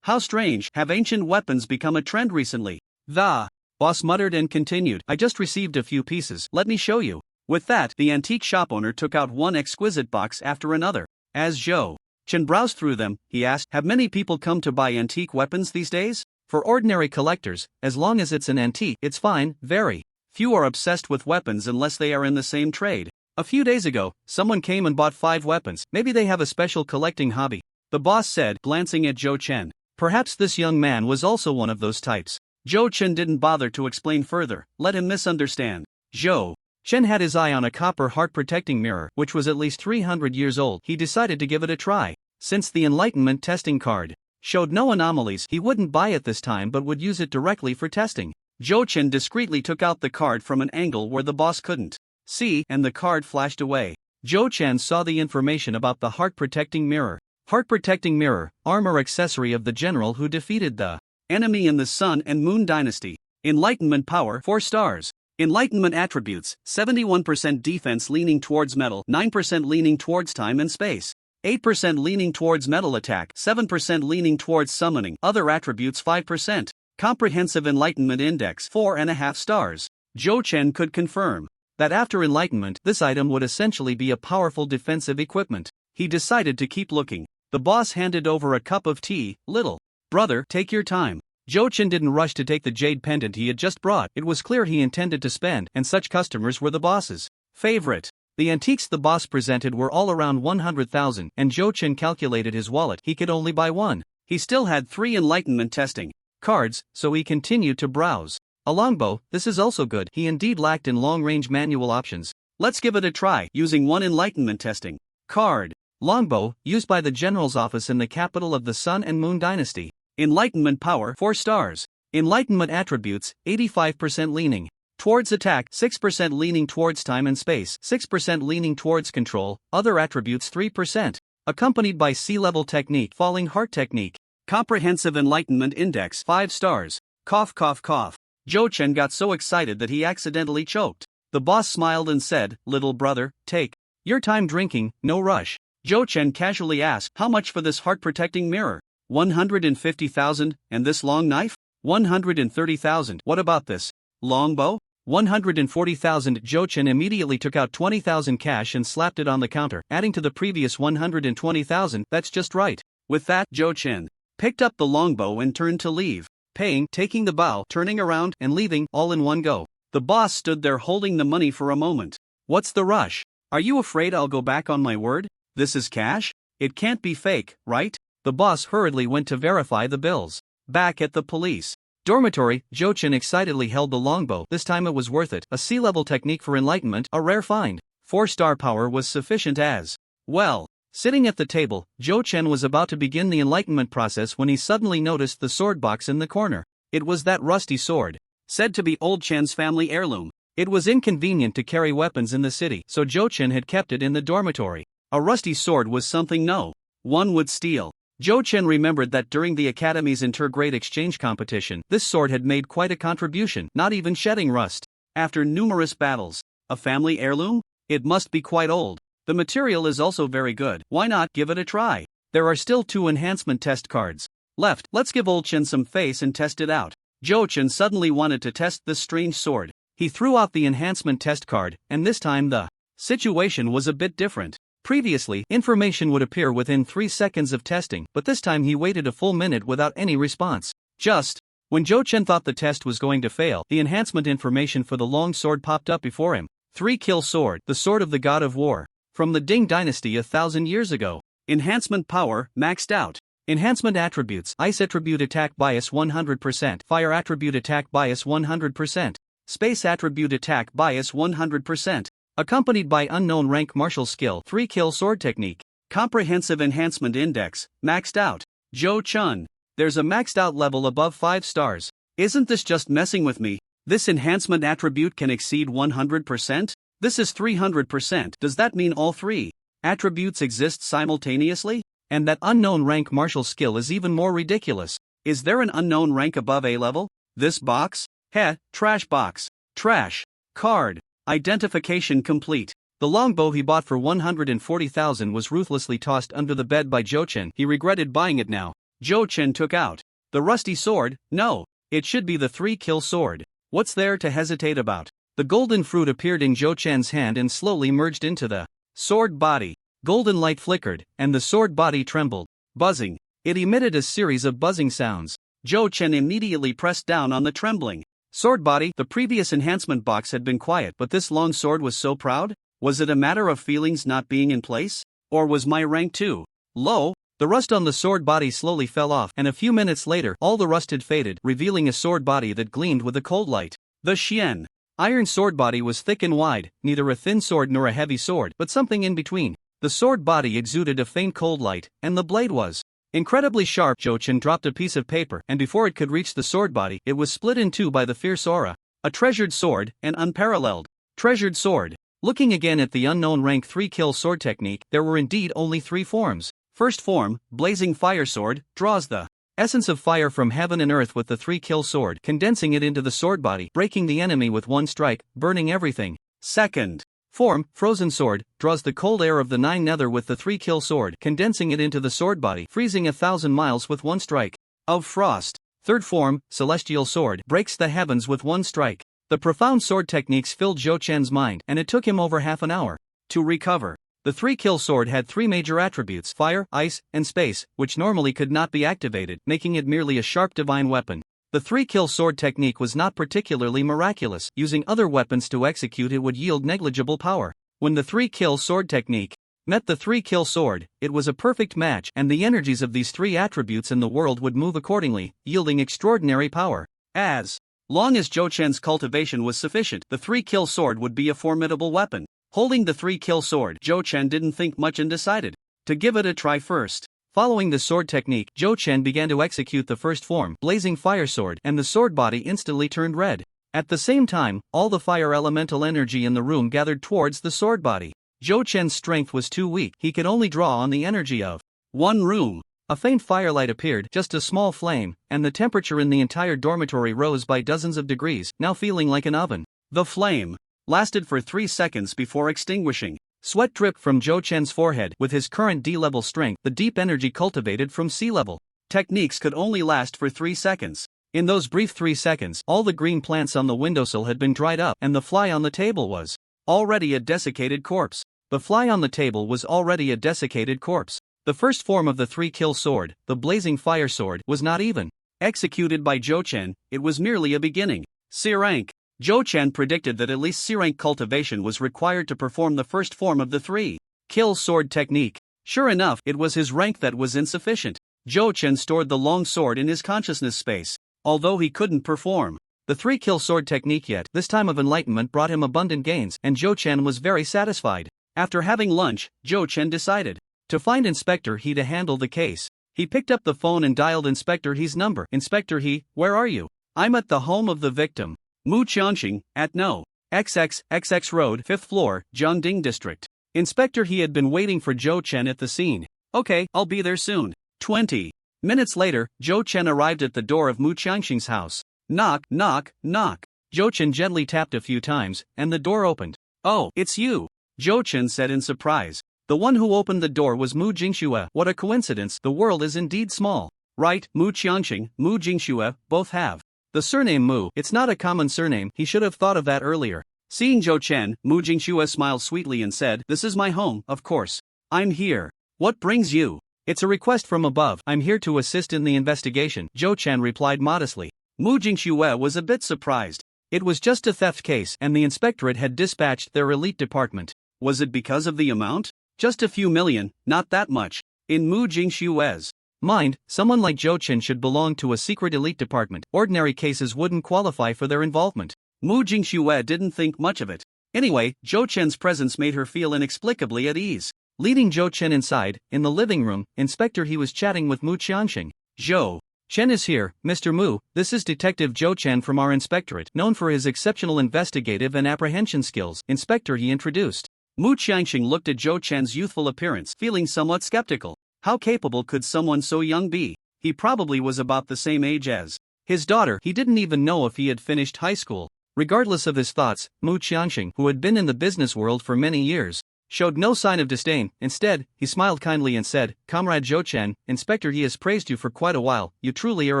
How strange, have ancient weapons become a trend recently?" The boss muttered and continued, "I just received a few pieces, let me show you." With that, the antique shop owner took out one exquisite box after another. As Zhou Chen browsed through them, he asked, "Have many people come to buy antique weapons these days?" For ordinary collectors, as long as it's an antique, it's fine. Very few are obsessed with weapons unless they are in the same trade. A few days ago, someone came and bought 5 weapons. Maybe they have a special collecting hobby, the boss said, glancing at Zhou Chen. Perhaps this young man was also one of those types. Zhou Chen didn't bother to explain further, let him misunderstand. Zhou Chen had his eye on a copper heart-protecting mirror, which was at least 300 years old. He decided to give it a try. Since the enlightenment testing card showed no anomalies, he wouldn't buy it this time but would use it directly for testing. Zhou Chen discreetly took out the card from an angle where the boss couldn't see, and the card flashed away. Zhou Chen saw the information about the heart-protecting mirror. Heart-protecting mirror, armor accessory of the general who defeated the enemy in the Sun and Moon dynasty. Enlightenment power 4 stars. Enlightenment attributes: 71% defense leaning towards metal, 9% leaning towards time and space, 8% leaning towards metal attack, 7% leaning towards summoning, other attributes 5%. Comprehensive enlightenment index 4.5 stars. Zhou Chen could confirm that after enlightenment, this item would essentially be a powerful defensive equipment. He decided to keep looking. The boss handed over a cup of tea. "Little brother, take your time." Zhou Chen didn't rush to take the jade pendant he had just brought. It was clear he intended to spend, and such customers were the boss's favorite. The antiques the boss presented were all around 100,000, and Zhou Chen calculated his wallet. He could only buy one. He still had 3 enlightenment testing cards, so he continued to browse. A longbow, this is also good. He indeed lacked in long-range manual options. Let's give it a try, using one enlightenment testing card. Longbow, used by the general's office in the capital of the Sun and Moon Dynasty. Enlightenment power, 4 stars. Enlightenment attributes, 85% leaning towards attack, 6% leaning towards time and space, 6% leaning towards control, other attributes 3%. Accompanied by sea-level technique, falling heart technique. Comprehensive enlightenment index, 5 stars. Cough cough cough. Zhou Chen got so excited that he accidentally choked. The boss smiled and said, "Little brother, take your time drinking, no rush." Zhou Chen casually asked, "How much for this heart-protecting mirror?" 150,000, and this long knife? 130,000. What about this longbow? 140,000. Zhou Chen immediately took out 20,000 cash and slapped it on the counter, adding to the previous 120,000. That's just right. With that, Zhou Chen picked up the longbow and turned to leave, paying, taking the bow, turning around, and leaving, all in one go. The boss stood there holding the money for a moment. "What's the rush? Are you afraid I'll go back on my word? This is cash? It can't be fake, right?" The boss hurriedly went to verify the bills. Back at the police dormitory, Zhou Chen excitedly held the longbow. This time it was worth it. A sea-level technique for enlightenment, a rare find. 4-star power was sufficient as well. Sitting at the table, Zhou Chen was about to begin the enlightenment process when he suddenly noticed the sword box in the corner. It was that rusty sword, said to be old Chen's family heirloom. It was inconvenient to carry weapons in the city, so Zhou Chen had kept it in the dormitory. A rusty sword was something no one would steal. Zhou Chen remembered that during the Academy's intergrade exchange competition, this sword had made quite a contribution, not even shedding rust. After numerous battles, a family heirloom? It must be quite old. The material is also very good. Why not give it a try? There are still 2 enhancement test cards left. Let's give old Chen some face and test it out. Zhou Chen suddenly wanted to test this strange sword. He threw out the enhancement test card, and this time the situation was a bit different. Previously, information would appear within 3 seconds of testing, but this time he waited a full minute without any response. Just when Zhou Chen thought the test was going to fail, the enhancement information for the long sword popped up before him. 3-kill sword, the sword of the god of war. From the Ding dynasty 1,000 years ago. Enhancement power, maxed out. Enhancement attributes, ice attribute attack bias 100%, fire attribute attack bias 100%, space attribute attack bias 100%. Accompanied by unknown rank martial skill, 3-kill sword technique. Comprehensive enhancement index, maxed out. Zhou Chen. There's a maxed out level above 5 stars. Isn't this just messing with me? This enhancement attribute can exceed 100%? This is 300%. Does that mean all 3 attributes exist simultaneously? And that unknown rank martial skill is even more ridiculous. Is there an unknown rank above A level? This box? Heh, trash box. Trash. Card. Identification complete. The longbow he bought for 140,000 was ruthlessly tossed under the bed by Zhou Chen. He regretted buying it now. Zhou Chen took out the rusty sword. No, it should be the 3-kill sword. What's there to hesitate about? The golden fruit appeared in Zhou Chen's hand and slowly merged into the sword body. Golden light flickered, and the sword body trembled. Buzzing. It emitted a series of buzzing sounds. Zhou Chen immediately pressed down on the trembling sword body. The previous enhancement box had been quiet, but this long sword was so proud? Was it a matter of feelings not being in place? Or was my rank too low? The rust on the sword body slowly fell off, and a few minutes later, all the rust had faded, revealing a sword body that gleamed with a cold light. The Xian iron sword body was thick and wide, neither a thin sword nor a heavy sword, but something in between. The sword body exuded a faint cold light, and the blade was incredibly sharp. Zhou Chen dropped a piece of paper, and before it could reach the sword body, it was split in 2 by the fierce aura. A treasured sword, an unparalleled treasured sword. Looking again at the unknown rank 3-kill sword technique, there were indeed only 3 forms. First form, blazing fire sword, draws the essence of fire from heaven and earth with the 3-kill sword, condensing it into the sword body, breaking the enemy with one strike, burning everything. Second form, frozen sword, draws the cold air of the 9 nether with the 3-kill sword, condensing it into the sword body, freezing 1,000 miles with one strike of frost. Third form, celestial sword, breaks the heavens with one strike. The profound sword techniques filled Zhou Chen's mind, and it took him over half an hour to recover. The 3-kill sword had 3 major attributes: fire, ice, and space, which normally could not be activated, making it merely a sharp divine weapon. The 3-kill sword technique was not particularly miraculous. Using other weapons to execute it would yield negligible power. When the 3-kill sword technique met the 3-kill sword, it was a perfect match, and the energies of these 3 attributes in the world would move accordingly, yielding extraordinary power. As Long as Zhou Chen's cultivation was sufficient, the 3-kill sword would be a formidable weapon. Holding the 3-kill sword, Zhou Chen didn't think much and decided to give it a try first. Following the sword technique, Zhou Chen began to execute the first form, Blazing Fire Sword, and the sword body instantly turned red. At the same time, all the fire elemental energy in the room gathered towards the sword body. Zhou Chen's strength was too weak, he could only draw on the energy of one room. A faint firelight appeared, just a small flame, and the temperature in the entire dormitory rose by dozens of degrees, now feeling like an oven. The flame lasted for 3 seconds before extinguishing. Sweat dripped from Zhou Chen's forehead. With his current D-level strength, the deep energy cultivated from C-level techniques could only last for 3 seconds. In those brief 3 seconds, all the green plants on the windowsill had been dried up, and the fly on the table was already a desiccated corpse. The fly on the table was already a desiccated corpse. The first form of the 3-kill sword, the Blazing Fire Sword, was not even executed by Zhou Chen, it was merely a beginning. C rank. Zhou Chen predicted that at least C rank cultivation was required to perform the first form of the 3-kill sword technique. Sure enough, it was his rank that was insufficient. Zhou Chen stored the long sword in his consciousness space, although he couldn't perform the 3-kill sword technique yet. This time of enlightenment brought him abundant gains, and Zhou Chen was very satisfied. After having lunch, Zhou Chen decided to find Inspector He to handle the case. He picked up the phone and dialed Inspector He's number. Inspector He, where are you? I'm at the home of the victim, Mu Qianxing, at No. XXXX Road, 5th floor, Jiangding District. Inspector He had been waiting for Zhou Chen at the scene. Okay, I'll be there soon. 20 minutes later, Zhou Chen arrived at the door of Mu Qianxing's house. Knock, knock, knock. Zhou Chen gently tapped a few times, and the door opened. Oh, it's you, Zhou Chen said in surprise. The one who opened the door was Mu Jingxue. What a coincidence, the world is indeed small. Right, Mu Qianxing, Mu Jingxue, both have the surname Mu. It's not a common surname, he should have thought of that earlier. Seeing Zhou Chen, Mu Jingxue smiled sweetly and said, this is my home, of course. I'm here. What brings you? It's a request from above. I'm here to assist in the investigation, Zhou Chen replied modestly. Mu Jingxue was a bit surprised. It was just a theft case, and the inspectorate had dispatched their elite department. Was it because of the amount? Just a few million, not that much. In Mu Jingxue's mind, someone like Zhou Chen should belong to a secret elite department. Ordinary cases wouldn't qualify for their involvement. Mu Jingxue didn't think much of it. Anyway, Zhou Chen's presence made her feel inexplicably at ease. Leading Zhou Chen inside, in the living room, Inspector He was chatting with Mu Qianxing. Zhou Chen is here, Mr. Mu. This is Detective Zhou Chen from our inspectorate, known for his exceptional investigative and apprehension skills. Inspector He introduced. Mu Qianxing looked at Zhou Chen's youthful appearance, feeling somewhat skeptical. How capable could someone so young be? He probably was about the same age as his daughter. He didn't even know if he had finished high school. Regardless of his thoughts, Mu Qianxing, who had been in the business world for many years, showed no sign of disdain. Instead, he smiled kindly and said, Comrade Zhou Chen, Inspector He has praised you for quite a while. You truly are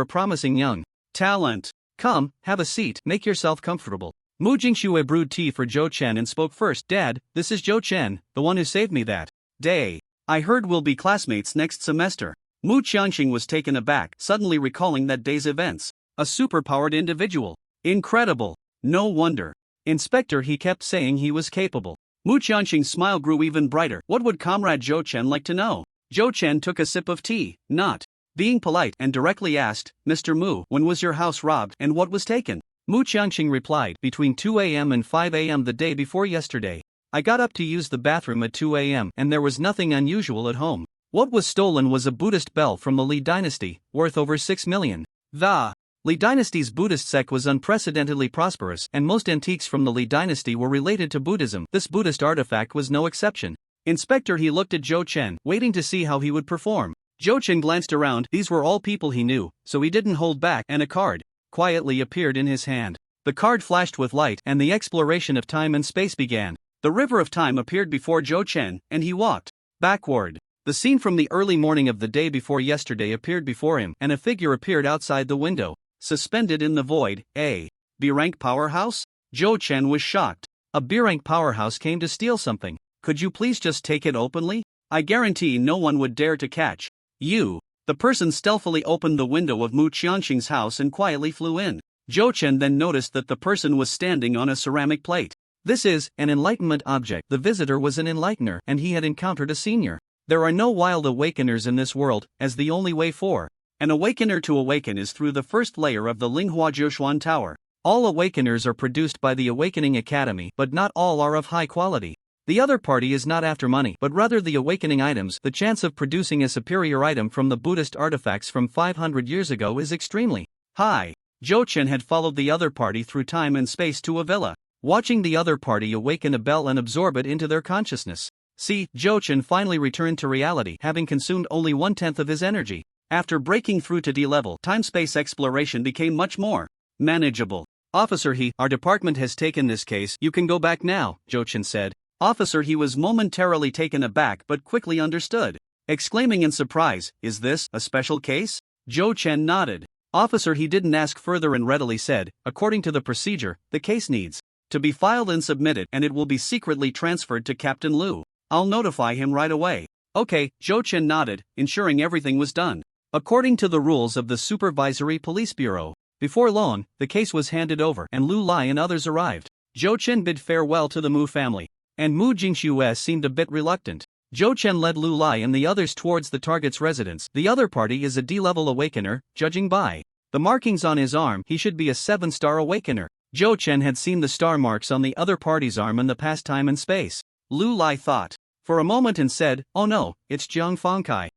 a promising young talent. Come, have a seat, make yourself comfortable. Mu Jingxue brewed tea for Zhou Chen and spoke first. Dad, this is Zhou Chen, the one who saved me that day. I heard we'll be classmates next semester. Mu Qianxing was taken aback, suddenly recalling that day's events. A superpowered individual. Incredible. No wonder. Inspector He kept saying he was capable. Mu Qianxing's smile grew even brighter. What would Comrade Zhou Chen like to know? Zhou Chen took a sip of tea, not being polite, and directly asked, Mr. Mu, when was your house robbed and what was taken? Mu Qianxing replied, between 2 a.m. and 5 a.m. the day before yesterday. I got up to use the bathroom at 2 a.m. and there was nothing unusual at home. What was stolen was a Buddhist bell from the Li dynasty, worth over 6 million. The Li dynasty's Buddhist sect was unprecedentedly prosperous, and most antiques from the Li dynasty were related to Buddhism. This Buddhist artifact was no exception. Inspector He looked at Zhou Chen, waiting to see how he would perform. Zhou Chen glanced around. These were all people he knew, so he didn't hold back, and a card quietly appeared in his hand. The card flashed with light, and the exploration of time and space began. The river of time appeared before Zhou Chen, and he walked backward. The scene from the early morning of the day before yesterday appeared before him, and a figure appeared outside the window, suspended in the void. A B-rank powerhouse? Zhou Chen was shocked. A B-rank powerhouse came to steal something. Could you please just take it openly? I guarantee no one would dare to catch you. The person stealthily opened the window of Mu Qianxing's house and quietly flew in. Zhou Chen then noticed that the person was standing on a ceramic plate. This is an enlightenment object. The visitor was an enlightener, and he had encountered a senior. There are no wild awakeners in this world, as the only way for an awakener to awaken is through the first layer of the Linghua Tower. All awakeners are produced by the Awakening Academy, but not all are of high quality. The other party is not after money, but rather the awakening items. The chance of producing a superior item from the Buddhist artifacts from 500 years ago is extremely high. Zhou Chen had followed the other party through time and space to a villa, watching the other party awaken a bell and absorb it into their consciousness. Zhou Chen finally returned to reality, having consumed only 1/10 of his energy. After breaking through to D level, time-space exploration became much more manageable. Officer He, our department has taken this case. You can go back now, Zhou Chen said. Officer He was momentarily taken aback but quickly understood, exclaiming in surprise, "Is this a special case?" Zhou Chen nodded. Officer He didn't ask further and readily said, "According to the procedure, the case needs to be filed and submitted, and it will be secretly transferred to Captain Liu. I'll notify him right away." Okay, Zhou Chen nodded, ensuring everything was done according to the rules of the Supervisory Police Bureau. Before long, the case was handed over and Lu Lai and others arrived. Zhou Chen bid farewell to the Mu family, and Mu Jingxue seemed a bit reluctant. Zhou Chen led Lu Lai and the others towards the target's residence. The other party is a D-level awakener. Judging by the markings on his arm, he should be a 7-star awakener. Zhou Chen had seen the star marks on the other party's arm in the past time and space. Lu Lai thought for a moment and said, "Oh no, it's Jiang Fangkai."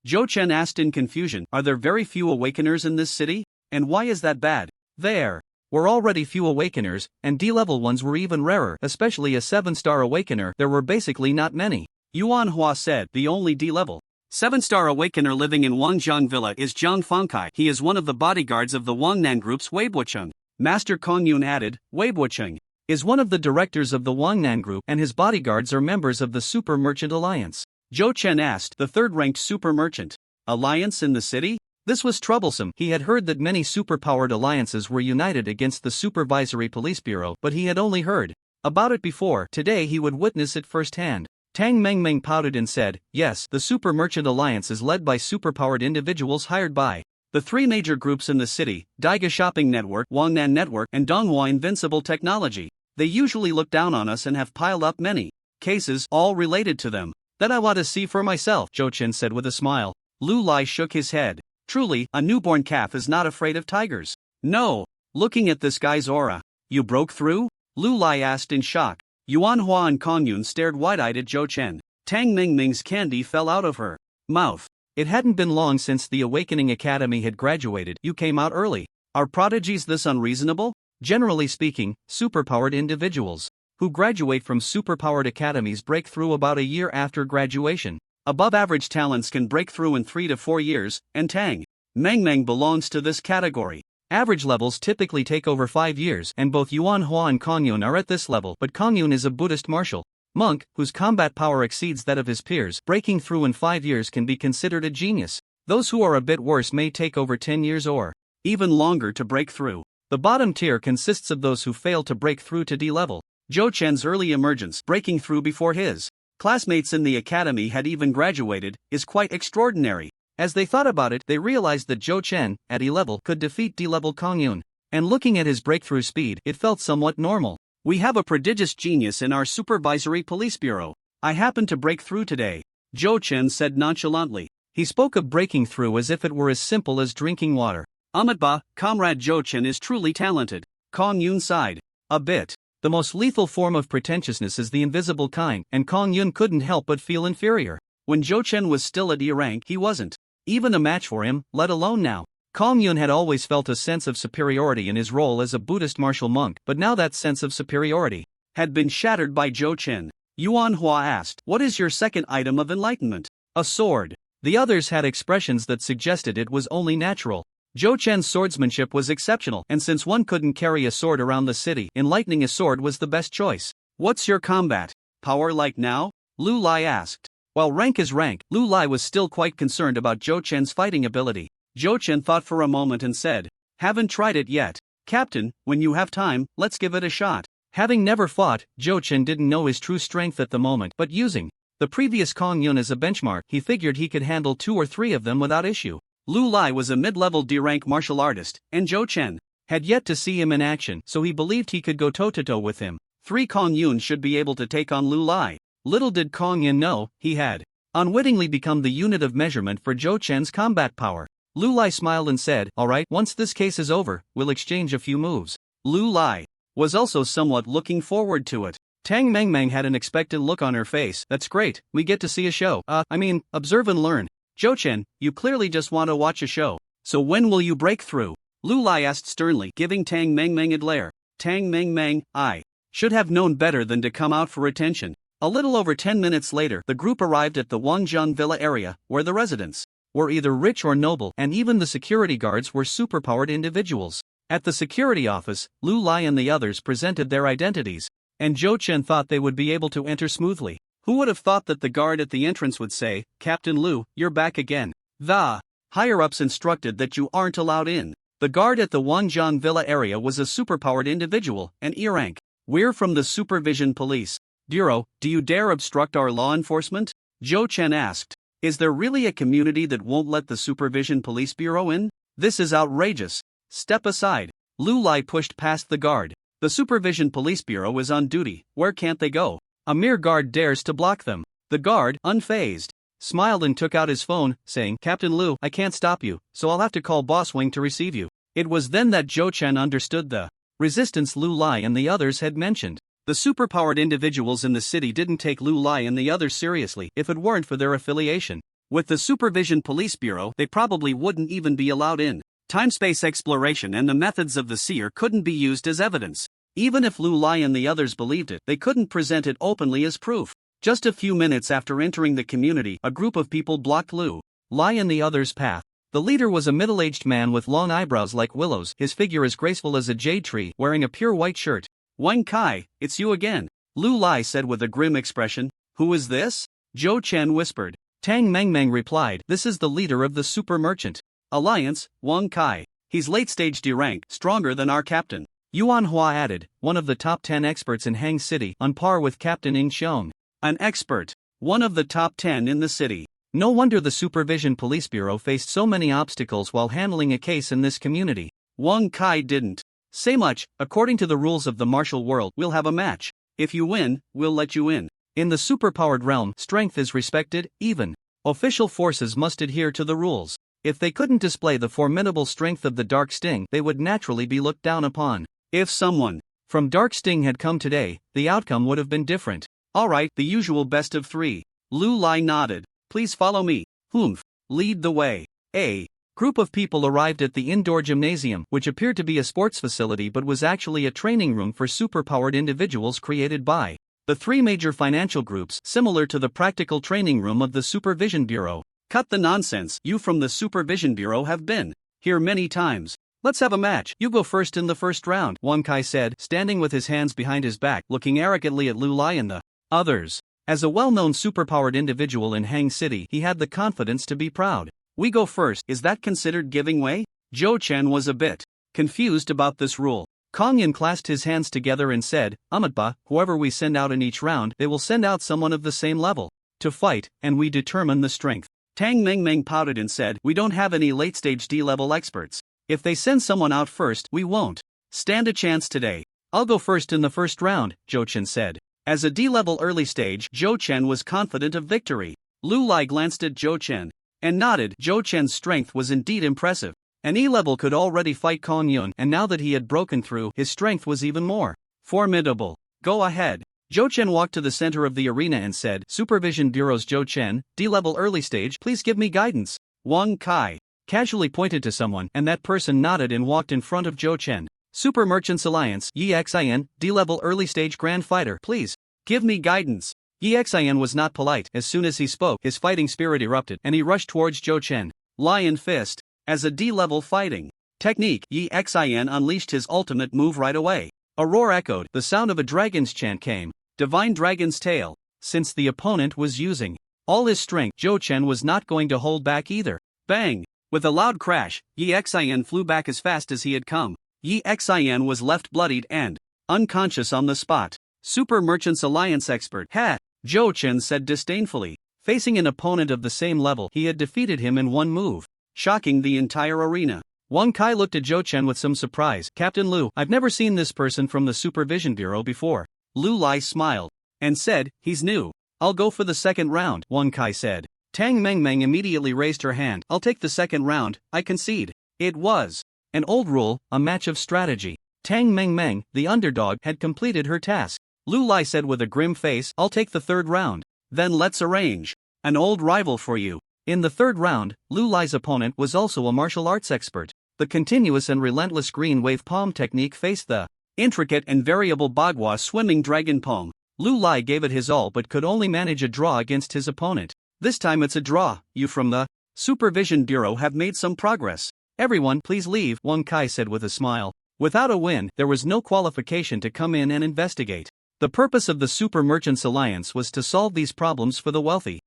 Zhou Chen asked in confusion, "Are there very few awakeners in this city? And why is that bad?" There were already few awakeners, and D-level ones were even rarer, especially a 7-star awakener. There were basically not many. Yuan Hua said, "The only D-level 7-star awakener living in Wangjiang Villa is Jiang Fangkai. He is one of the bodyguards of the Wangnan Group's Weibucheng." Master Kong Yun added, "Weibucheng is one of the directors of the Wangnan Group, and his bodyguards are members of the Super Merchant Alliance." Zhou Chen asked, "The third-ranked Super Merchant Alliance in the city?" This was troublesome. He had heard that many superpowered alliances were united against the Supervisory Police Bureau, but he had only heard about it before. Today he would witness it firsthand. Tang Mengmeng pouted and said, "Yes, the Super Merchant Alliance is led by superpowered individuals hired by the 3 major groups in the city: Daiga Shopping Network, Wangnan Network, and Donghua Invincible Technology. They usually look down on us and have piled up many cases, all related to them. That I want to see for myself," Zhou Chen said with a smile. Lu Lai shook his head. "Truly, a newborn calf is not afraid of tigers." "No. Looking at this guy's aura, you broke through?" Lu Lai asked in shock. Yuan Hua and Kong Yun stared wide-eyed at Zhou Chen. Tang Mingming's candy fell out of her mouth. It hadn't been long since the Awakening Academy had graduated. "You came out early. Are prodigies this unreasonable?" Generally speaking, superpowered individuals who graduate from superpowered academies break through about a year after graduation. Above-average talents can break through in 3 to 4 years, and Tang Mengmeng belongs to this category. Average levels typically take over 5 years, and both Yuan Hua and Kong Yun are at this level, but Kong Yun is a Buddhist martial monk whose combat power exceeds that of his peers. Breaking through in 5 years can be considered a genius. Those who are a bit worse may take over 10 years or even longer to break through. The bottom tier consists of those who fail to break through to D level. Zhou Chen's early emergence, breaking through before his classmates in the academy had even graduated, is quite extraordinary. As they thought about it, they realized that Zhou Chen, at E level, could defeat D level Kong Yun. And looking at his breakthrough speed, it felt somewhat normal. "We have a prodigious genius in our Supervisory Police Bureau. I happened to break through today," Zhou Chen said nonchalantly. He spoke of breaking through as if it were as simple as drinking water. "Amatba, Comrade Zhou Chen is truly talented." Kong Yun sighed a bit. The most lethal form of pretentiousness is the invisible kind, and Kong Yun couldn't help but feel inferior. When Zhou Chen was still at E rank, he wasn't even a match for him, let alone now. Kong Yun had always felt a sense of superiority in his role as a Buddhist martial monk, but now that sense of superiority had been shattered by Zhou Chen. Yuan Hua asked, "What is your second item of enlightenment?" "A sword." The others had expressions that suggested it was only natural. Zhou Chen's swordsmanship was exceptional, and since one couldn't carry a sword around the city, enlightening a sword was the best choice. "What's your combat power like now?" Lu Lai asked. While rank is rank, Lu Lai was still quite concerned about Zhou Chen's fighting ability. Zhou Chen thought for a moment and said, "Haven't tried it yet. Captain, when you have time, let's give it a shot." Having never fought, Zhou Chen didn't know his true strength at the moment, but using the previous Kong Yun as a benchmark, he figured he could handle 2 or 3 of them without issue. Lu Lai was a mid-level D-rank martial artist, and Zhou Chen had yet to see him in action, so he believed he could go toe-to-toe with him. 3 Kong Yun should be able to take on Lu Lai. Little did Kong Yun know, he had unwittingly become the unit of measurement for Zhou Chen's combat power. Lu Lai smiled and said, "Alright, once this case is over, we'll exchange a few moves." Lu Lai was also somewhat looking forward to it. Tang Mengmeng had an expectant look on her face. "That's great, we get to see a show. Observe and learn. Zhou Chen, you clearly just want to watch a show. So when will you break through?" Lu Lai asked sternly, giving Tang Mengmeng a glare. Tang Mengmeng, I should have known better than to come out for attention. A little over 10 minutes later, the group arrived at the Wangjian Villa area, where the residents were either rich or noble, and even the security guards were superpowered individuals. At the security office, Lu Lai and the others presented their identities, and Zhou Chen thought they would be able to enter smoothly. Who would have thought that the guard at the entrance would say, "Captain Lu, you're back again." The higher-ups instructed that you aren't allowed in. The guard at the Wangjian Villa area was a superpowered individual, an E rank. "We're from the Supervision Police Bureau, do you dare obstruct our law enforcement?" Zhou Chen asked. Is there really a community that won't let the Supervision Police Bureau in? This is outrageous. Step aside. Lu Lai pushed past the guard. The Supervision Police Bureau is on duty, where can't they go? A mere guard dares to block them. The guard, unfazed, smiled and took out his phone, saying, "Captain Lu, I can't stop you, so I'll have to call Boss Wing to receive you." It was then that Zhou Chen understood the resistance Lu Lai and the others had mentioned. The superpowered individuals in the city didn't take Lu Lai and the others seriously if it weren't for their affiliation with the Supervision Police Bureau. They probably wouldn't even be allowed in. Time-space exploration and the methods of the seer couldn't be used as evidence. Even if Lu Lai and the others believed it, they couldn't present it openly as proof. Just a few minutes after entering the community, a group of people blocked Lu Lai and the others' path. The leader was a middle-aged man with long eyebrows like willows, his figure as graceful as a jade tree, wearing a pure white shirt. "Huang Yukai, it's you again," Lu Lai said with a grim expression. "Who is this?" Zhou Chen whispered. Tang Mengmeng replied, "This is the leader of the Super Merchant Alliance, Huang Yukai. He's late-stage D rank, stronger than our captain." Yuan Hua added, one of the top 10 experts in Hang City, on par with Captain Ing Xiong. An expert. One of the top 10 in the city. No wonder the Supervision Police Bureau faced so many obstacles while handling a case in this community. Huang Yukai didn't say much. "According to the rules of the martial world, we'll have a match. If you win, we'll let you in. In the superpowered realm, strength is respected, even official forces must adhere to the rules. If they couldn't display the formidable strength of the Dark Sting, they would naturally be looked down upon. If someone from Dark Sting had come today, the outcome would have been different." "Alright, the usual best of 3. Lu Lai nodded. "Please follow me." "Humph. Lead the way." A group of people arrived at the indoor gymnasium, which appeared to be a sports facility but was actually a training room for superpowered individuals created by the 3 major financial groups, similar to the practical training room of the Supervision Bureau. "Cut the nonsense. You from the Supervision Bureau have been here many times. Let's have a match. You go first in the first round," Huang Yukai said, standing with his hands behind his back, looking arrogantly at Lu Lai and the others. As a well-known superpowered individual in Hang City, he had the confidence to be proud. "We go first, is that considered giving way?" Zhou Chen was a bit confused about this rule. Cang Yin clasped his hands together and said, "Amatba, whoever we send out in each round, they will send out someone of the same level to fight, and we determine the strength." Tang Mengmeng pouted and said, "We don't have any late-stage D-level experts. If they send someone out first, we won't stand a chance today." "I'll go first in the first round," Zhou Chen said. As a D-level early stage, Zhou Chen was confident of victory. Lu Lai glanced at Zhou Chen and nodded. Zhou Chen's strength was indeed impressive. An E-level could already fight Kong Yun, and now that he had broken through, his strength was even more formidable. "Go ahead." Zhou Chen walked to the center of the arena and said, "Supervision Bureau's Zhou Chen, D-level early stage, please give me guidance." Huang Yukai casually pointed to someone, and that person nodded and walked in front of Zhou Chen. "Super Merchants Alliance, Yi Xin, D-level early stage Grand Fighter, please give me guidance." Yi Xin was not polite. As soon as he spoke, his fighting spirit erupted, and he rushed towards Zhou Chen. Lion Fist. As a D-level fighting technique, Yi Xin unleashed his ultimate move right away. A roar echoed, the sound of a dragon's chant came. Divine Dragon's Tail. Since the opponent was using all his strength, Zhou Chen was not going to hold back either. Bang! With a loud crash, Yi Xin flew back as fast as he had come. Yi Xin was left bloodied and unconscious on the spot. "Super Merchants Alliance expert." "Ha!" Zhou Chen said disdainfully. Facing an opponent of the same level, he had defeated him in one move, shocking the entire arena. Huang Kai looked at Zhou Chen with some surprise. "Captain Lu, I've never seen this person from the Supervision Bureau before." Lu Lai smiled and said, "He's new. I'll go for the second round," Huang Kai said. Tang Mengmeng immediately raised her hand. I'll take the second round, I concede. It was an old rule, a match of strategy. Tang Mengmeng, the underdog, had completed her task. Lu Lai said with a grim face, I'll take the third round. Then let's arrange an old rival for you. In the third round, Lu Lai's opponent was also a martial arts expert. The continuous and relentless green wave palm technique faced the intricate and variable Bagua swimming dragon palm. Lu Lai gave it his all but could only manage a draw against his opponent. This time it's a draw. You from the Supervision Bureau have made some progress. Everyone, please leave, Huang Yukai said with a smile. Without a win, there was no qualification to come in and investigate. The purpose of the Super Merchants Alliance was to solve these problems for the wealthy.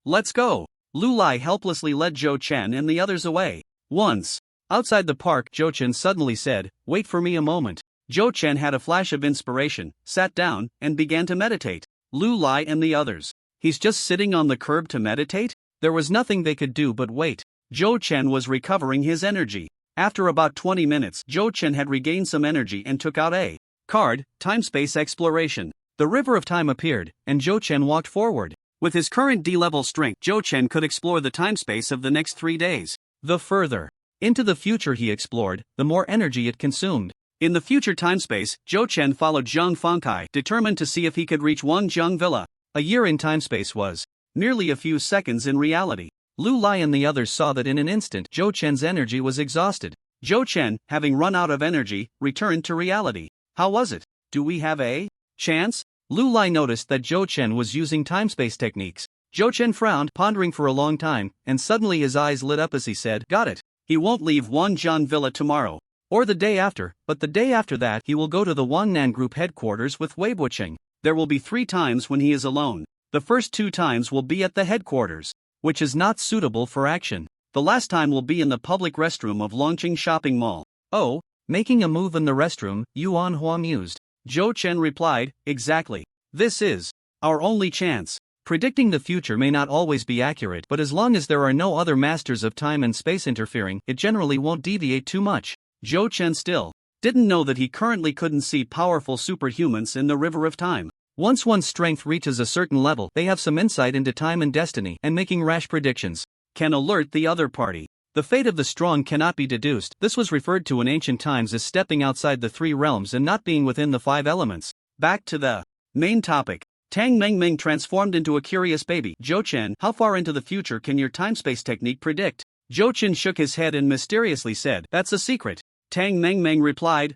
Let's go. Lu Lai helplessly led Zhou Chen and the others away. Once outside the park, Zhou Chen suddenly said, wait for me a moment. Zhou Chen had a flash of inspiration, sat down, and began to meditate. Lu Lai and the others. He's just sitting on the curb to meditate? There was nothing they could do but wait. Zhou Chen was recovering his energy. After about 20 minutes, Zhou Chen had regained some energy and took out a card, Time-Space Exploration. The river of time appeared, and Zhou Chen walked forward. With his current D-level strength, Zhou Chen could explore the time-space of the next 3 days. The further into the future he explored, the more energy it consumed. In the future time-space, Zhou Chen followed Zhang Fangkai, determined to see if he could reach Wangjiang Villa. A year in time-space was merely a few seconds in reality. Lu Lai and the others saw that in an instant Zhou Chen's energy was exhausted. Zhou Chen, having run out of energy, returned to reality. How was it? Do we have a chance? Lu Lai noticed that Zhou Chen was using time-space techniques. Zhou Chen frowned, pondering for a long time, and suddenly his eyes lit up as he said, got it. He won't leave Wangjiang Villa tomorrow. Or the day after, but the day after that he will go to the Wannan Group headquarters with Wei Wucheng. There will be 3 times when he is alone. The first 2 times will be at the headquarters, which is not suitable for action. The last time will be in the public restroom of Longqing Shopping Mall. Oh, making a move in the restroom, Yuan Hua mused. Zhou Chen replied, exactly. This is our only chance. Predicting the future may not always be accurate, but as long as there are no other masters of time and space interfering, it generally won't deviate too much. Zhou Chen still didn't know that he currently couldn't see powerful superhumans in the river of time. Once one's strength reaches a certain level, they have some insight into time and destiny, and making rash predictions can alert the other party. The fate of the strong cannot be deduced. This was referred to in ancient times as stepping outside the 3 realms and not being within the 5 elements. Back to the main topic. Tang Mengmeng transformed into a curious baby. Zhou Chen, how far into the future can your time-space technique predict? Zhou Chen shook his head and mysteriously said, that's a secret. Tang Mengmeng replied,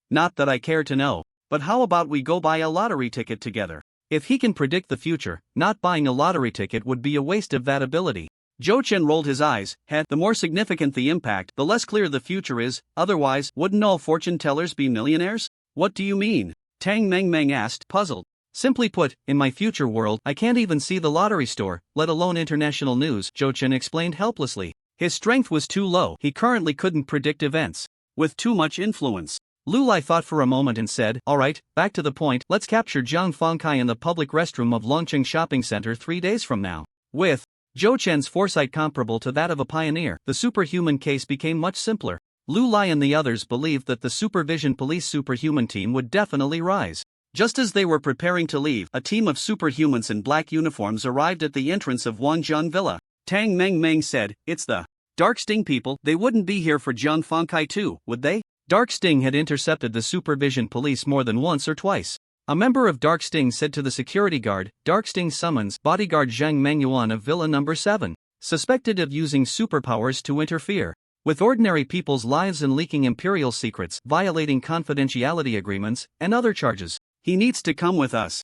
not that I care to know. But how about we go buy a lottery ticket together? If he can predict the future, not buying a lottery ticket would be a waste of that ability. Zhou Chen rolled his eyes. The more significant the impact, the less clear the future is, otherwise, wouldn't all fortune tellers be millionaires? What do you mean? Tang Mengmeng asked, puzzled. Simply put, in my future world, I can't even see the lottery store, let alone international news, Zhou Chen explained helplessly. His strength was too low, he currently couldn't predict events with too much influence. Lu Lai thought for a moment and said, alright, back to the point, let's capture Zhang Fangkai in the public restroom of Longqing Shopping Center 3 days from now. With Zhou Chen's foresight comparable to that of a pioneer, the superhuman case became much simpler. Lu Lai and the others believed that the Supervision Police superhuman team would definitely rise. Just as they were preparing to leave, a team of superhumans in black uniforms arrived at the entrance of Wangjiang Villa. Tang Mengmeng said, it's the Dark Sting people. They wouldn't be here for Zhang Fangkai too, would they? Dark Sting had intercepted the Supervision Police more than once or twice. A member of Dark Sting said to the security guard, Dark Sting summons bodyguard Zhang Mengyuan of Villa number 7, suspected of using superpowers to interfere with ordinary people's lives and leaking imperial secrets, violating confidentiality agreements, and other charges. He needs to come with us.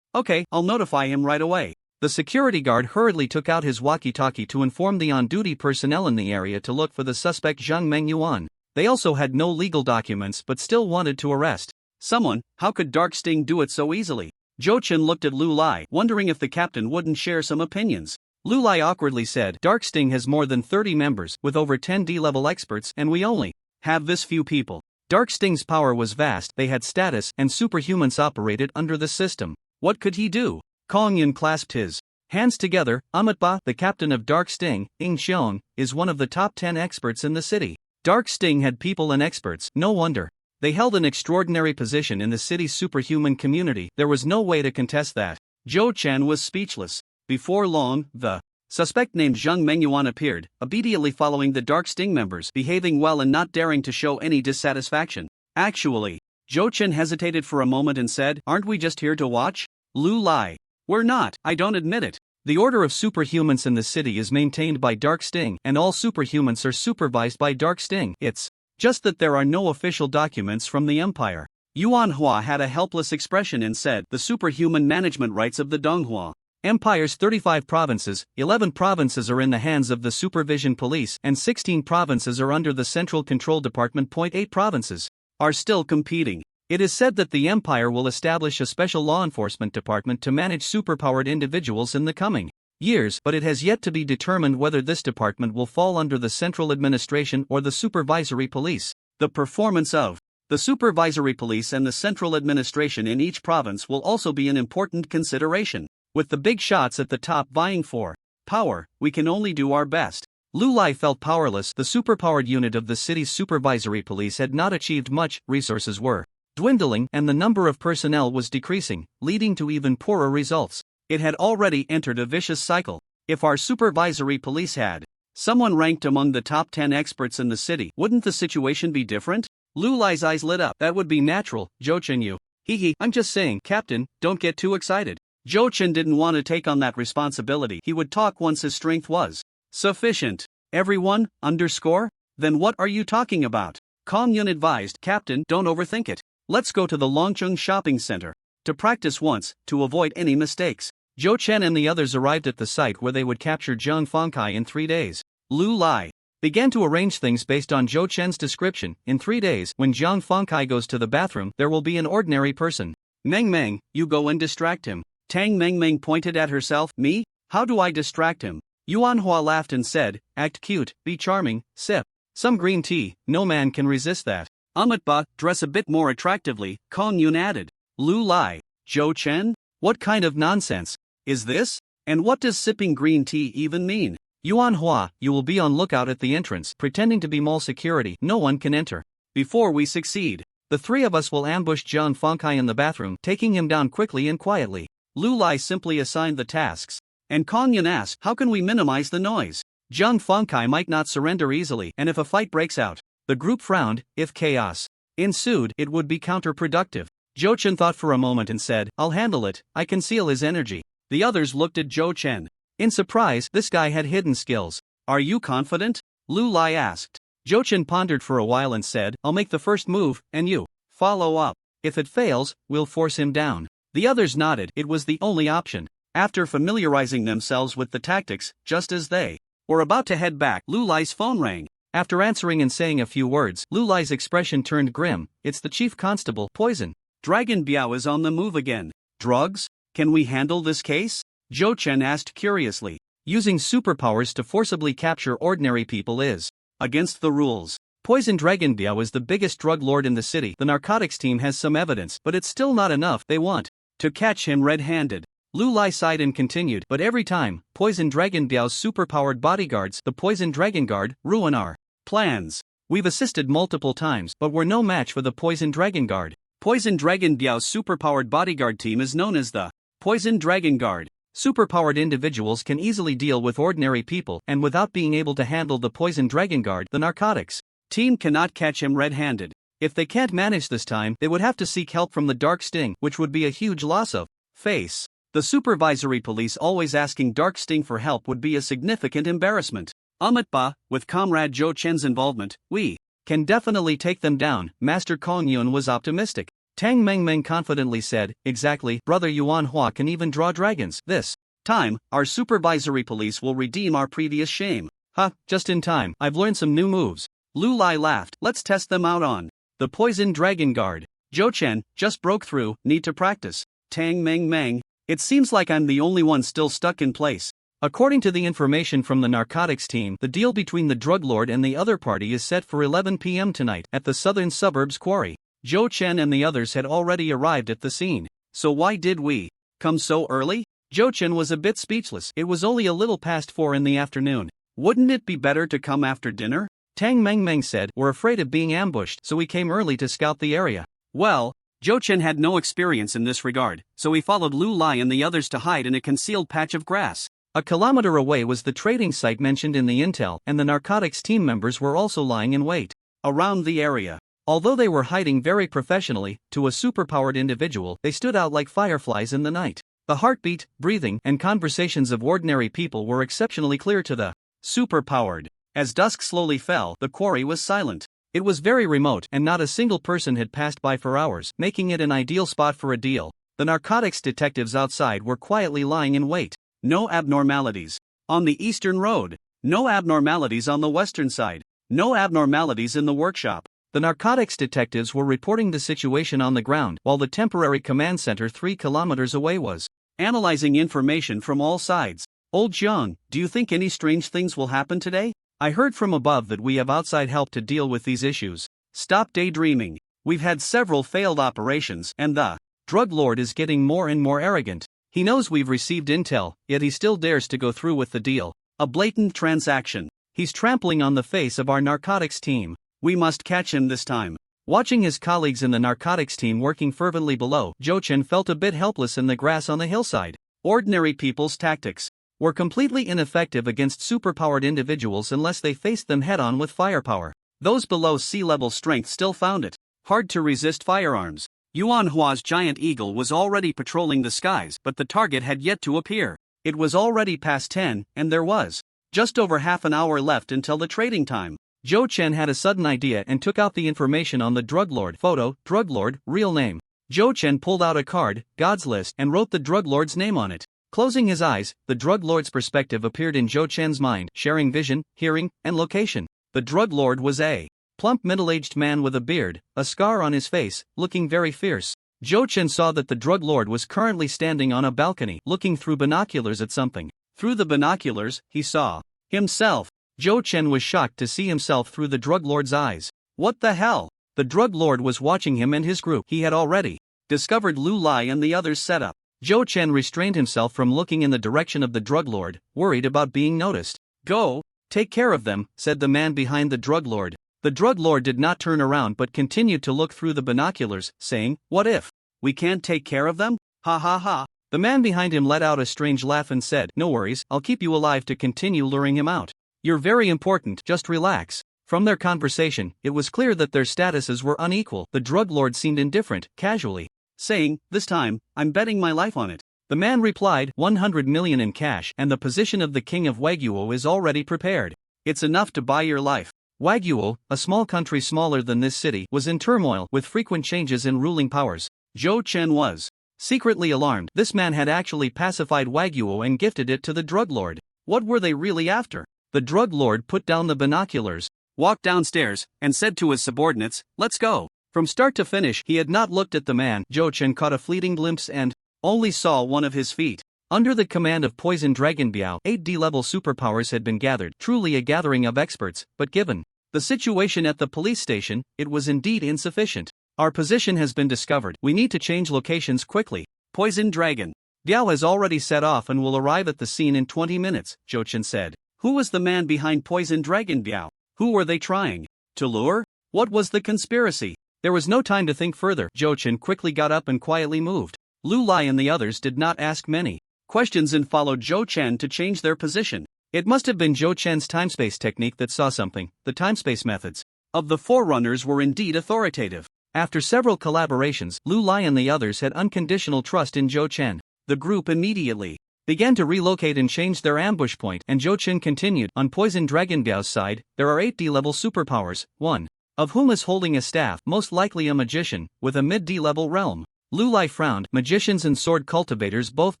Okay, I'll notify him right away. The security guard hurriedly took out his walkie-talkie to inform the on-duty personnel in the area to look for the suspect Zhang Mengyuan. They also had no legal documents but still wanted to arrest someone. How could Dark Sting do it so easily? Zhou Chen looked at Lu Lai, wondering if the captain wouldn't share some opinions. Lu Lai awkwardly said, Dark Sting has more than 30 members, with over 10 D-level experts, and we only have this few people. Dark Sting's power was vast, they had status, and superhumans operated under the system. What could he do? Kong Yun clasped his hands together. Amitba, the captain of Dark Sting, Ying Xiong, is one of the top 10 experts in the city. Dark Sting had people and experts, no wonder. They held an extraordinary position in the city's superhuman community, there was no way to contest that. Zhou Chen was speechless. Before long, the suspect named Zheng Mengyuan appeared, immediately following the Dark Sting members, behaving well and not daring to show any dissatisfaction. Actually, Zhou Chen hesitated for a moment and said, "Aren't we just here to watch?" Lu Lai. "We're not, I don't admit it. The order of superhumans in the city is maintained by Dark Sting, and all superhumans are supervised by Dark Sting. It's just that there are no official documents from the Empire." Yuan Hua had a helpless expression and said, "The superhuman management rights of the Donghua Empire's 35 provinces, 11 provinces are in the hands of the Supervision Police, and 16 provinces are under the Central Control Department. 8 provinces are still competing. It is said that the Empire will establish a special law enforcement department to manage superpowered individuals in the coming years, but it has yet to be determined whether this department will fall under the Central Administration or the Supervisory Police. The performance of the Supervisory Police and the Central Administration in each province will also be an important consideration. With the big shots at the top vying for power, we can only do our best." Lu Lai felt powerless. The superpowered unit of the city's Supervisory Police had not achieved much, resources were dwindling, and the number of personnel was decreasing, leading to even poorer results. It had already entered a vicious cycle. If our Supervisory Police had someone ranked among the top 10 experts in the city, wouldn't the situation be different? Lu Lai's eyes lit up. "That would be natural, Zhou Chen Yu. Hee, I'm just saying, Captain, don't get too excited." Zhou Chen didn't want to take on that responsibility. He would talk once his strength was sufficient. "Everyone, underscore? Then what are you talking about?" Kong Yun advised, "Captain, don't overthink it. Let's go to the Longcheng shopping center to practice once, to avoid any mistakes." Zhou Chen and the others arrived at the site where they would capture Zhang Fengkai in 3 days. Lu Lai began to arrange things based on Zhou Chen's description. In 3 days, when Zhang Fengkai goes to the bathroom, there will be an ordinary person. "Meng Meng, you go and distract him." Tang Meng Meng pointed at herself. "Me? How do I distract him?" Yuan Hua laughed and said, "Act cute, be charming, sip some green tea, no man can resist that." "Amatba, dress a bit more attractively," Kong Yun added. Lu Lai. "Zhou Chen? What kind of nonsense is this? And what does sipping green tea even mean?" Yuan Hua, "You will be on lookout at the entrance, pretending to be mall security. No one can enter before we succeed. The 3 of us will ambush Zhang Fengkai in the bathroom, taking him down quickly and quietly." Lu Lai simply assigned the tasks, and Kong Yun asked, "How can we minimize the noise? Zhang Fengkai might not surrender easily, and if a fight breaks out," the group frowned, "if chaos ensued, it would be counterproductive." Zhou Chen thought for a moment and said, "I'll handle it, I conceal his energy." The others looked at Zhou Chen in surprise. This guy had hidden skills. "Are you confident?" Lu Lai asked. Zhou Chen pondered for a while and said, "I'll make the first move, and you follow up. If it fails, we'll force him down." The others nodded. It was the only option. After familiarizing themselves with the tactics, just as they were about to head back, Lu Lai's phone rang. After answering and saying a few words, Lu Lai's expression turned grim. "It's the chief constable, Poison Dragon Biao is on the move again. Drugs? Can we handle this case?" Zhou Chen asked curiously. "Using superpowers to forcibly capture ordinary people is against the rules. Poison Dragon Biao is the biggest drug lord in the city. The narcotics team has some evidence, but it's still not enough. They want to catch him red-handed." Lu Lai sighed and continued, "But every time, Poison Dragon Biao's superpowered bodyguards, the Poison Dragon Guard, ruin our plans. We've assisted multiple times, but we're no match for the Poison Dragon Guard." Poison Dragon Biao's superpowered bodyguard team is known as the Poison Dragon Guard. Superpowered individuals can easily deal with ordinary people, and without being able to handle the Poison Dragon Guard, the narcotics team cannot catch him red-handed. If they can't manage this time, they would have to seek help from the Dark Sting, which would be a huge loss of face. The Supervisory Police always asking Dark Sting for help would be a significant embarrassment. "Amatba, with Comrade Zhou Chen's involvement, we can definitely take them down." Master Kong Yun was optimistic. Tang Meng Meng confidently said, "Exactly, Brother Yuan Hua can even draw dragons. This time, our Supervisory Police will redeem our previous shame." "Ha, just in time, I've learned some new moves." Lu Lai laughed. "Let's test them out on the Poison Dragon Guard." Zhou Chen, "Just broke through, need to practice." Tang Meng Meng, "It seems like I'm the only one still stuck in place." According to the information from the narcotics team, the deal between the drug lord and the other party is set for 11 p.m. tonight at the southern suburbs quarry. Zhou Chen and the others had already arrived at the scene. "So why did we come so early?" Zhou Chen was a bit speechless. "It was only a little past 4 in the afternoon. Wouldn't it be better to come after dinner?" Tang Meng Meng said, "We're afraid of being ambushed, so we came early to scout the area." "Well, Zhou Chen had no experience in this regard, so he followed Lu Lai and the others to hide in a concealed patch of grass. A kilometer away was the trading site mentioned in the intel, and the narcotics team members were also lying in wait around the area. Although they were hiding very professionally, to a superpowered individual, they stood out like fireflies in the night. The heartbeat, breathing, and conversations of ordinary people were exceptionally clear to the superpowered. As dusk slowly fell, the quarry was silent. It was very remote, and not a single person had passed by for hours, making it an ideal spot for a deal. The narcotics detectives outside were quietly lying in wait. No abnormalities on the eastern road. No abnormalities on the western side. No abnormalities in the workshop. The narcotics detectives were reporting the situation on the ground, while the temporary command center 3 kilometers away was analyzing information from all sides. Old Xiang, do you think any strange things will happen today? I heard from above that we have outside help to deal with these issues. Stop daydreaming. We've had several failed operations, and the drug lord is getting more and more arrogant. He knows we've received intel, yet he still dares to go through with the deal. A blatant transaction. He's trampling on the face of our narcotics team. We must catch him this time. Watching his colleagues in the narcotics team working fervently below, Zhou Chen felt a bit helpless in the grass on the hillside. Ordinary people's tactics were completely ineffective against superpowered individuals unless they faced them head-on with firepower. Those below sea-level strength still found it hard to resist firearms. Yuan Hua's giant eagle was already patrolling the skies, but the target had yet to appear. It was already past 10, and there was just over half an hour left until the trading time. Zhou Chen had a sudden idea and took out the information on the drug lord. Photo, drug lord, real name. Zhou Chen pulled out a card, God's list, and wrote the drug lord's name on it. Closing his eyes, the drug lord's perspective appeared in Zhou Chen's mind, sharing vision, hearing, and location. The drug lord was a plump middle-aged man with a beard, a scar on his face, looking very fierce. Zhou Chen saw that the drug lord was currently standing on a balcony, looking through binoculars at something. Through the binoculars, he saw himself. Zhou Chen was shocked to see himself through the drug lord's eyes. What the hell? The drug lord was watching him and his group. He had already discovered Lu Lai and the others' setup. Zhou Chen restrained himself from looking in the direction of the drug lord, worried about being noticed. Go, take care of them, said the man behind the drug lord. The drug lord did not turn around but continued to look through the binoculars, saying, what if we can't take care of them? Ha ha ha. The man behind him let out a strange laugh and said, no worries, I'll keep you alive to continue luring him out. You're very important, just relax. From their conversation, it was clear that their statuses were unequal. The drug lord seemed indifferent, casually saying, this time, I'm betting my life on it. The man replied, 100 million in cash, and the position of the king of Waguo is already prepared. It's enough to buy your life. Waguo, a small country smaller than this city, was in turmoil, with frequent changes in ruling powers. Zhou Chen was secretly alarmed. This man had actually pacified Waguo and gifted it to the drug lord. What were they really after? The drug lord put down the binoculars, walked downstairs, and said to his subordinates, let's go. From start to finish, he had not looked at the man. Zhou Chen caught a fleeting glimpse and only saw one of his feet. Under the command of Poison Dragon Biao, 8 D-level superpowers had been gathered, truly a gathering of experts, but given the situation at the police station, it was indeed insufficient. Our position has been discovered. We need to change locations quickly. Poison Dragon Biao has already set off and will arrive at the scene in 20 minutes, Zhou Chen said. Who was the man behind Poison Dragon Biao? Who were they trying to lure? What was the conspiracy? There was no time to think further. Zhou Chen quickly got up and quietly moved. Lu Lai and the others did not ask many questions and followed Zhou Chen to change their position. It must have been Zhou Chen's timespace technique that saw something. The timespace methods of the Forerunners were indeed authoritative. After several collaborations, Lu Lai and the others had unconditional trust in Zhou Chen. The group immediately began to relocate and change their ambush point, and Zhou Chen continued. On Poison Dragon Biao's side, there are 8 D-level superpowers, one of whom is holding a staff, most likely a magician, with a mid-D level realm. Lu Lai frowned. Magicians and sword cultivators both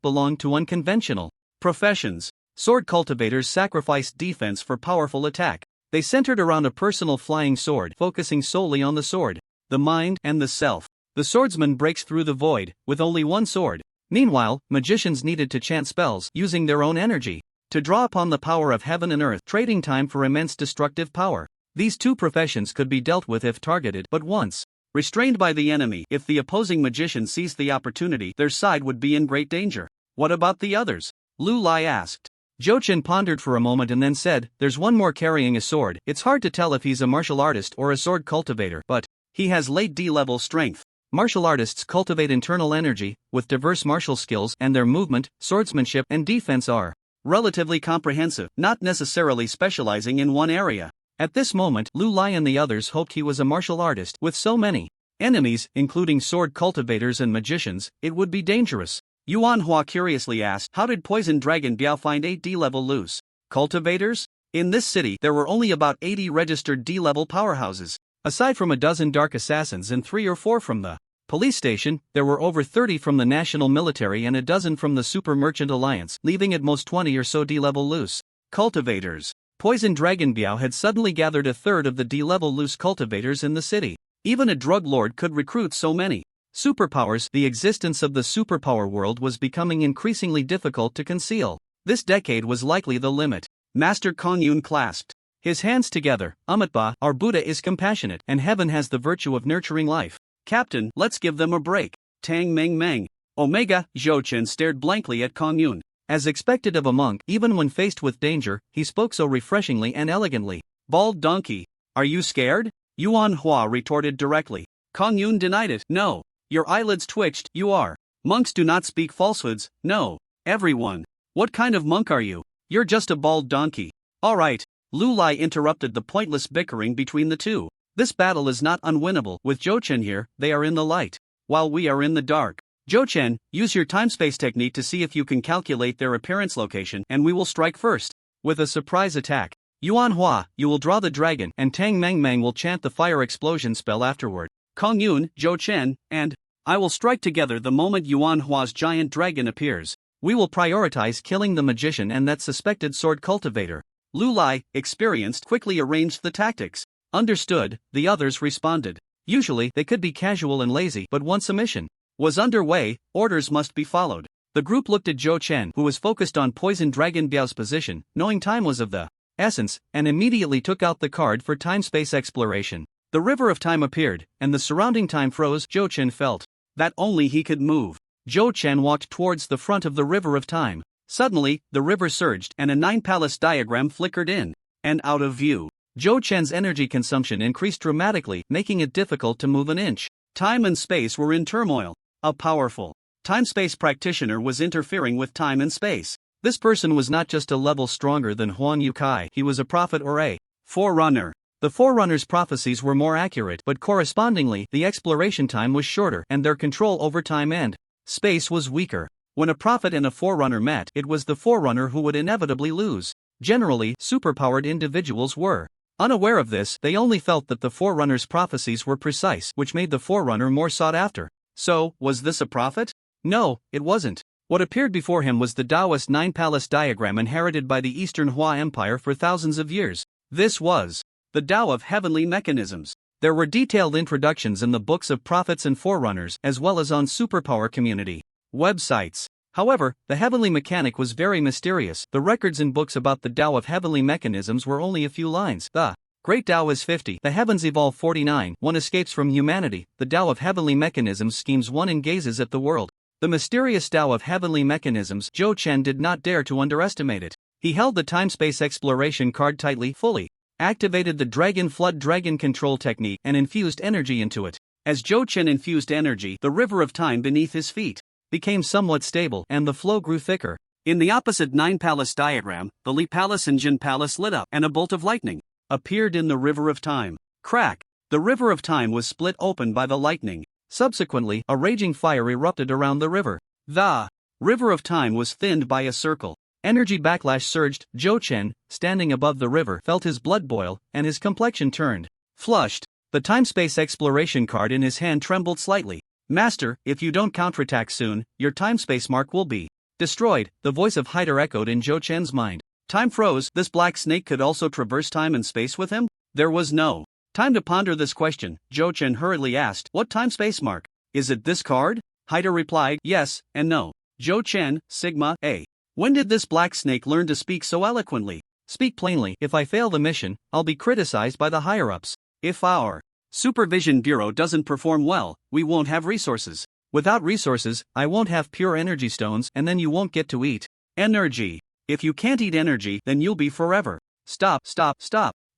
belong to unconventional professions. Sword cultivators sacrificed defense for powerful attack. They centered around a personal flying sword, focusing solely on the sword, the mind, and the self. The swordsman breaks through the void, with only one sword. Meanwhile, magicians needed to chant spells, using their own energy, to draw upon the power of heaven and earth, trading time for immense destructive power. These two professions could be dealt with if targeted, but once restrained by the enemy. If the opposing magician seized the opportunity, their side would be in great danger. What about the others? Lu Lai asked. Zhou Chen pondered for a moment and then said, there's one more carrying a sword. It's hard to tell if he's a martial artist or a sword cultivator, but he has late D-level strength. Martial artists cultivate internal energy, with diverse martial skills, and their movement, swordsmanship, and defense are relatively comprehensive, not necessarily specializing in one area. At this moment, Lu Lai and the others hoped he was a martial artist. With so many enemies, including sword cultivators and magicians, it would be dangerous. Yuan Hua curiously asked, how did Poison Dragon Biao find 8 D-level loose cultivators? In this city, there were only about 80 registered D-level powerhouses. Aside from a dozen dark assassins and 3 or 4 from the police station, there were over 30 from the national military and a dozen from the Super Merchant Alliance, leaving at most 20 or so D-level loose cultivators. Poison Dragon Biao had suddenly gathered a third of the D-level loose cultivators in the city. Even a drug lord could recruit so many superpowers. The existence of the superpower world was becoming increasingly difficult to conceal. This decade was likely the limit. Master Kong Yun clasped his hands together. Amitba, our Buddha is compassionate, and heaven has the virtue of nurturing life. Captain, let's give them a break. Tang Meng Meng. Omega, Zhou Chen stared blankly at Kong Yun. As expected of a monk, even when faced with danger, he spoke so refreshingly and elegantly. Bald donkey. Are you scared? Yuan Hua retorted directly. Kong Yun denied it. No. Your eyelids twitched. You are. Monks do not speak falsehoods. No. Everyone. What kind of monk are you? You're just a bald donkey. Alright. Lu Lai interrupted the pointless bickering between the two. This battle is not unwinnable. With Zhou Chen here, they are in the light, while we are in the dark. Zhou Chen, use your time-space technique to see if you can calculate their appearance location, and we will strike first with a surprise attack. Yuan Hua, you will draw the dragon, and Tang Meng Meng will chant the fire explosion spell afterward. Kong Yun, Zhou Chen, and I will strike together the moment Yuan Hua's giant dragon appears. We will prioritize killing the magician and that suspected sword cultivator. Lu Lai, experienced, quickly arranged the tactics. Understood, the others responded. Usually, they could be casual and lazy, but once a mission was underway, orders must be followed. The group looked at Zhou Chen, who was focused on Poison Dragon Biao's position, knowing time was of the essence, and immediately took out the card for time-space exploration. The river of time appeared, and the surrounding time froze. Zhou Chen felt that only he could move. Zhou Chen walked towards the front of the river of time. Suddenly, the river surged, and a 9-palace diagram flickered in and out of view. Zhou Chen's energy consumption increased dramatically, making it difficult to move an inch. Time and space were in turmoil. A powerful time-space practitioner was interfering with time and space. This person was not just a level stronger than Huang Yukai, he was a prophet or a forerunner. The Forerunner's prophecies were more accurate, but correspondingly, the exploration time was shorter, and their control over time and space was weaker. When a prophet and a Forerunner met, it was the Forerunner who would inevitably lose. Generally, superpowered individuals were unaware of this. They only felt that the Forerunner's prophecies were precise, which made the Forerunner more sought after. So, was this a prophet? No, it wasn't. What appeared before him was the Taoist 9-palace diagram inherited by the Eastern Hua Empire for thousands of years. This was the Tao of heavenly mechanisms. There were detailed introductions in the books of prophets and forerunners, as well as on superpower community websites. However, the heavenly mechanic was very mysterious. The records in books about the Tao of heavenly mechanisms were only a few lines. The Great Tao is 50, the heavens evolve 49, one escapes from humanity, the Tao of heavenly mechanisms schemes one and gazes at the world. The mysterious Tao of heavenly mechanisms, Zhou Chen did not dare to underestimate it. He held the time-space exploration card tightly, fully activated the Dragon Flood Dragon Control technique, and infused energy into it. As Zhou Chen infused energy, the river of time beneath his feet became somewhat stable, and the flow grew thicker. In the opposite 9-palace diagram, the Li Palace and Jin Palace lit up, and a bolt of lightning appeared in the river of time. Crack! The river of time was split open by the lightning. Subsequently, a raging fire erupted around the river. The river of time was thinned by a circle. Energy backlash surged. Zhou Chen, standing above the river, felt his blood boil, and his complexion turned flushed. The time-space exploration card in his hand trembled slightly. Master, if you don't counterattack soon, your time-space mark will be destroyed. The voice of Hyder echoed in Zhou Chen's mind. Time froze. This black snake could also traverse time and space with him? There was no time to ponder this question. Zhou Chen hurriedly asked, what time-space mark? Is it this card? Hyder replied, yes, and no. Zhou Chen, Sigma, A. When did this black snake learn to speak so eloquently? Speak plainly. If I fail the mission, I'll be criticized by the higher-ups. If our Supervision Bureau doesn't perform well, we won't have resources. Without resources, I won't have pure energy stones, and then you won't get to eat energy. If you can't eat energy, then you'll be forever. Stop.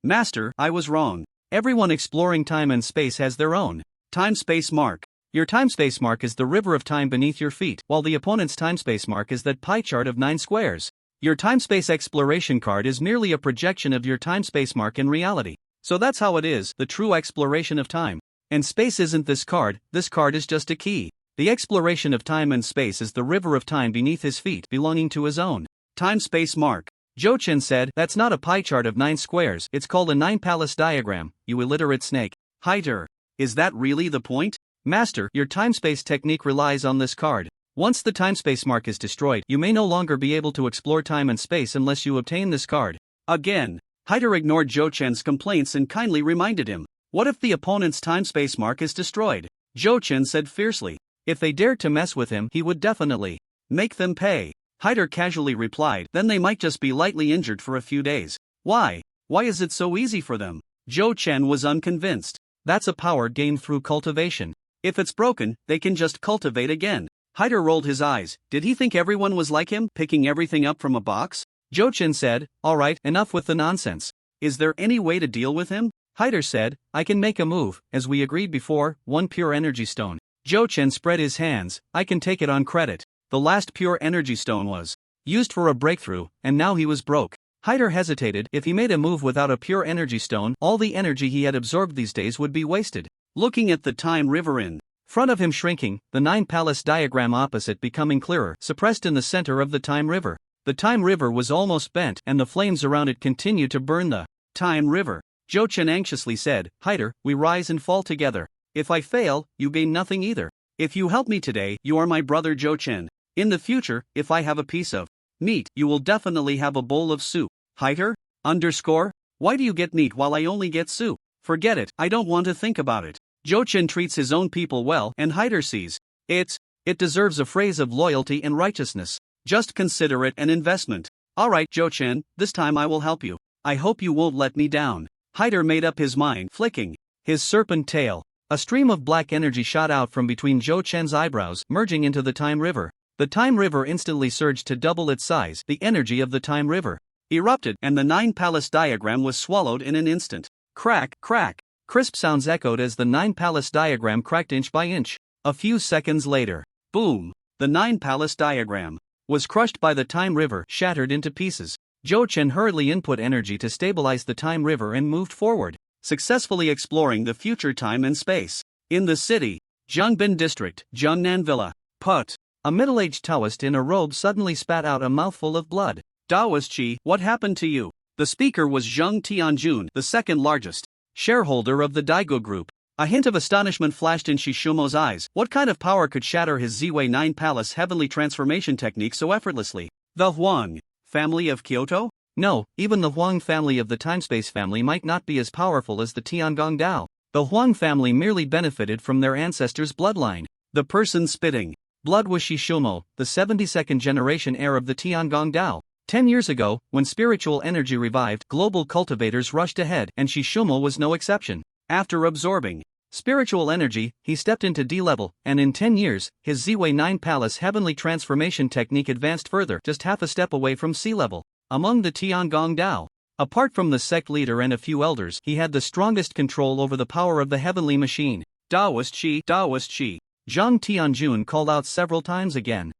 Master, I was wrong. Everyone exploring time and space has their own time-space mark. Your time-space mark is the river of time beneath your feet, while the opponent's time-space mark is that pie chart of 9 squares. Your time-space exploration card is merely a projection of your time-space mark in reality. So that's how it is, the true exploration of time. And space isn't this card is just a key. The exploration of time and space is the river of time beneath his feet, belonging to his own time-space mark. Jo-chin said, that's not a pie chart of 9 squares, it's called a 9-palace diagram, you illiterate snake. Hater. Is that really the point? Master, your time-space technique relies on this card. Once the time-space mark is destroyed, you may no longer be able to explore time and space unless you obtain this card. Again, Hater ignored Jo-chen's complaints and kindly reminded him. What if the opponent's time-space mark is destroyed? Jo-chen said fiercely. If they dared to mess with him, he would definitely make them pay. Hater casually replied, then they might just be lightly injured for a few days. Why? Why is it so easy for them? Jo-chen was unconvinced. That's a power gained through cultivation. If it's broken, they can just cultivate again. Hater rolled his eyes. Did he think everyone was like him, picking everything up from a box? Jo-chin said, alright, enough with the nonsense. Is there any way to deal with him? Hater said, I can make a move, as we agreed before, 1 pure energy stone. Jo-chin spread his hands, I can take it on credit. The last pure energy stone was used for a breakthrough, and now he was broke. Hater hesitated. If he made a move without a pure energy stone, all the energy he had absorbed these days would be wasted. Looking at the time river in front of him shrinking, the 9-palace diagram opposite becoming clearer, suppressed in the center of the time river. The time river was almost bent, and the flames around it continued to burn the time river. Jo-chin anxiously said, Hater, we rise and fall together. If I fail, you gain nothing either. If you help me today, you are my brother Jo-chin. In the future, if I have a piece of meat, you will definitely have a bowl of soup. Hater? Why do you get meat while I only get soup? Forget it, I don't want to think about it. Jo-chin treats his own people well, and Hater sees it deserves a phrase of loyalty and righteousness. Just consider it an investment. Alright Jo-chin, this time I will help you. I hope you won't let me down. Hater made up his mind, flicking his serpent tail. A stream of black energy shot out from between Jo-chen's eyebrows, merging into the time river. The time river instantly surged to double its size. The energy of the time river erupted, and the 9-palace diagram was swallowed in an instant. Crack, crack. Crisp sounds echoed as the 9-palace diagram cracked inch by inch. A few seconds later, boom! The 9-palace diagram was crushed by the time river, shattered into pieces. Jo-chin hurriedly input energy to stabilize the time river and moved forward, successfully exploring the future time and space. In the city, Zhongbin District, Jiangnan Villa. Put. A middle-aged Taoist in a robe suddenly spat out a mouthful of blood. Taoist Chi, what happened to you? The speaker was Zheng Tianjun, the second largest shareholder of the Daigo Group. A hint of astonishment flashed in Shishumo's eyes. What kind of power could shatter his Ziwei 9 Palace heavenly transformation technique so effortlessly? The Huang family of Kyoto? No, even the Huang family of the Timespace family might not be as powerful as the Tiangong Dao. The Huang family merely benefited from their ancestors' bloodline. The person spitting blood was Shishumo, the 72nd generation heir of the Tiangong Dao. 10 years ago, when spiritual energy revived, global cultivators rushed ahead, and Shishumo was no exception. After absorbing spiritual energy, he stepped into D-level, and in 10 years, his Ziwei 9 Palace heavenly transformation technique advanced further, just half a step away from sea-level. Among the Tiangong Dao, apart from the sect leader and a few elders, he had the strongest control over the power of the heavenly machine. Taoist Chi, Taoist Chi. Zhang Tianjun called out several times again.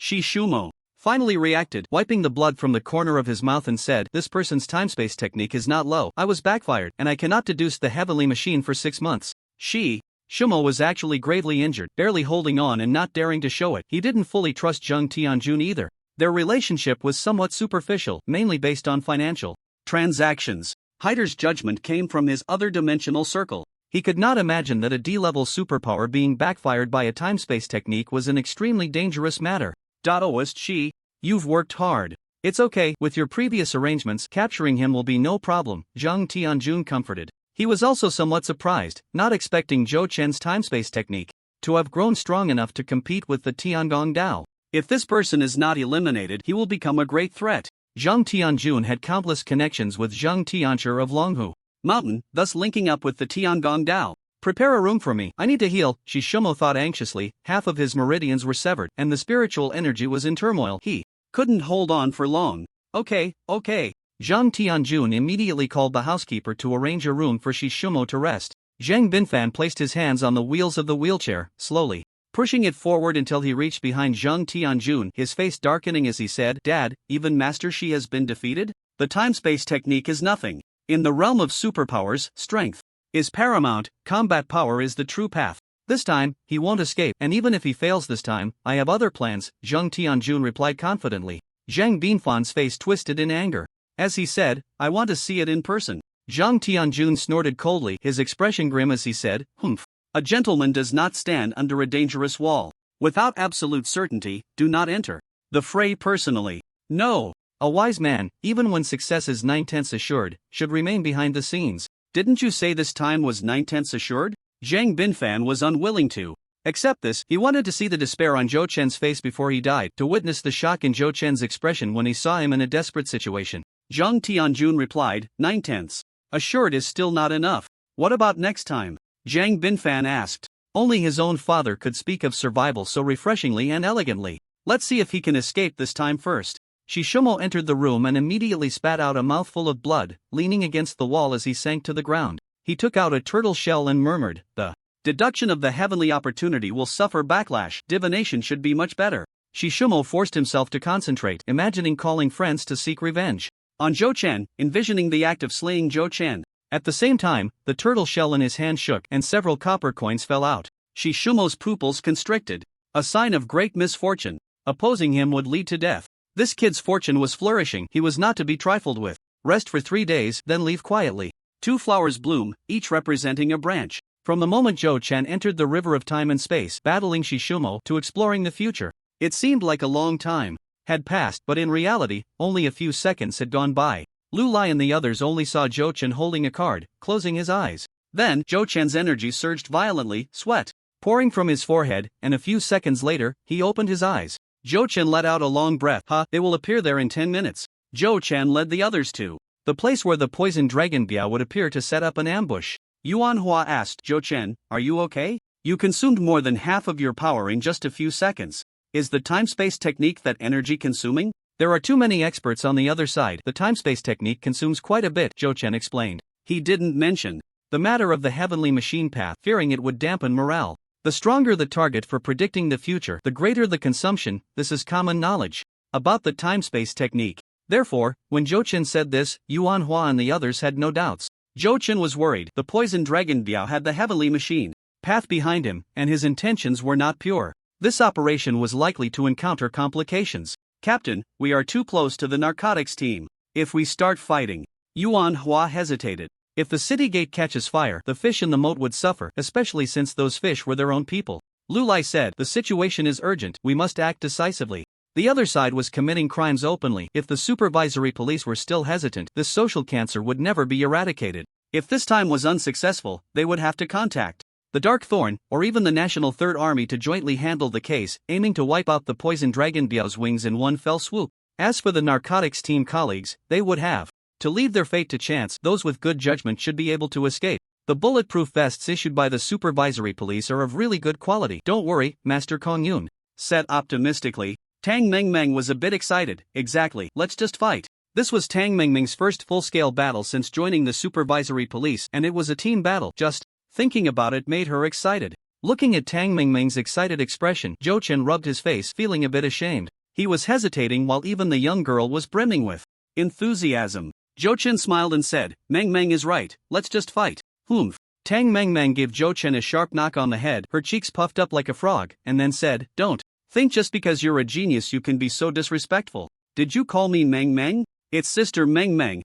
Shishumo finally reacted, wiping the blood from the corner of his mouth and said, this person's timespace technique is not low. I was backfired, and I cannot deduce the heavenly machine for 6 months. Shishumo was actually gravely injured, barely holding on and not daring to show it. He didn't fully trust Zheng Tianjun either. Their relationship was somewhat superficial, mainly based on financial transactions. Hater's judgment came from his other dimensional circle. He could not imagine that a D-level superpower being backfired by a timespace technique was an extremely dangerous matter. Taoist Chi, you've worked hard. It's okay, with your previous arrangements, capturing him will be no problem, Zheng Tianjun comforted. He was also somewhat surprised, not expecting Zhou Chen's timespace technique to have grown strong enough to compete with the Tiangong Dao. If this person is not eliminated, he will become a great threat. Zheng Tianjun had countless connections with Zheng Tiancher of Longhu Mountain, thus linking up with the Tiangong Dao. Prepare a room for me, I need to heal, Shishumo thought anxiously. Half of his meridians were severed, and the spiritual energy was in turmoil. He couldn't hold on for long. Okay. Zheng Tianjun immediately called the housekeeper to arrange a room for Shishumo to rest. Xiang Binfan placed his hands on the wheels of the wheelchair, slowly pushing it forward until he reached behind Zhang Tianjun, his face darkening as he said, "Dad, even Master Shi has been defeated? The time-space technique is nothing. In the realm of superpowers, strength is paramount, combat power is the true path. This time, he won't escape, and even if he fails this time, I have other plans," Zhang Tianjun replied confidently. Zhang Binfan's face twisted in anger. As he said, "I want to see it in person." Zhang Tianjun snorted coldly, his expression grim as he said, "Humph. A gentleman does not stand under a dangerous wall. Without absolute certainty, do not enter the fray personally. No. A wise man, even when success is 9/10 assured, should remain behind the scenes." "Didn't you say this time was 9/10 assured?" Zhang Binfan was unwilling to accept this. He wanted to see the despair on Zhou Chen's face before he died, to witness the shock in Zhou Chen's expression when he saw him in a desperate situation. Zhang Tianjun replied, 9/10 assured is still not enough. What about next time? Zhang Binfan asked. Only his own father could speak of survival so refreshingly and elegantly. Let's see if he can escape this time first. Shishomo entered the room and immediately spat out a mouthful of blood, leaning against the wall as he sank to the ground. He took out a turtle shell and murmured, "The deduction of the heavenly opportunity will suffer backlash. Divination should be much better." Shishomo forced himself to concentrate, imagining calling friends to seek revenge on Zhou Chen, envisioning the act of slaying Zhou Chen. At the same time, the turtle shell in his hand shook and several copper coins fell out. Shishomo's pupils constricted, a sign of great misfortune. Opposing him would lead to death. This kid's fortune was flourishing, he was not to be trifled with. Rest for 3 days, then leave quietly. 2 flowers bloom, each representing a branch. From the moment Zhou Chen entered the river of time and space, battling Shishomo, to exploring the future, it seemed like a long time had passed, but in reality, only a few seconds had gone by. Lu Lai and the others only saw Zhou Chen holding a card, closing his eyes. Then, Zhou Chen's energy surged violently, sweat pouring from his forehead, and a few seconds later, he opened his eyes. Zhou Chen let out a long breath. They will appear there in 10 minutes. Zhou Chen led the others to the place where the poisoned dragon Biao would appear to set up an ambush. Manhwa asked, "Zhou Chen, are you okay? You consumed more than half of your power in just a few seconds. Is the time-space technique that energy-consuming?" "There are too many experts on the other side. The time-space technique consumes quite a bit," Zhou Chen explained. He didn't mention the matter of the heavenly machine path, fearing it would dampen morale. The stronger the target for predicting the future, the greater the consumption. This is common knowledge about the time-space technique. Therefore, when Zhou Chen said this, Yuan Hua and the others had no doubts. Zhou Chen was worried. The poisoned dragon Biao had the heavenly machine path behind him, and his intentions were not pure. This operation was likely to encounter complications. "Captain, we are too close to the narcotics team. If we start fighting..." Yuan Hua hesitated. "If the city gate catches fire, the fish in the moat would suffer, especially since those fish were their own people." Lu Lai said, "The situation is urgent, we must act decisively." The other side was committing crimes openly. If the supervisory police were still hesitant, this social cancer would never be eradicated. If this time was unsuccessful, they would have to contact the Dark Thorn, or even the National Third Army to jointly handle the case, aiming to wipe out the poisoned dragon Biao's wings in one fell swoop. As for the narcotics team colleagues, they would have to leave their fate to chance. Those with good judgment should be able to escape. The bulletproof vests issued by the supervisory police are of really good quality. "Don't worry, Master Kong Yun said optimistically. Tang Mengmeng was a bit excited. "Exactly, let's just fight." This was Tang Mengmeng's first full-scale battle since joining the supervisory police, and it was a team battle. Just thinking about it made her excited. Looking at Tang Mengmeng's excited expression, Zhou Chen rubbed his face, feeling a bit ashamed. He was hesitating while even the young girl was brimming with enthusiasm. Zhou Chen smiled and said, "Mengmeng is right, let's just fight." "Humph." Tang Mengmeng gave Zhou Chen a sharp knock on the head, her cheeks puffed up like a frog, and then said, "Don't think just because you're a genius you can be so disrespectful. Did you call me Mengmeng? It's Sister Mengmeng.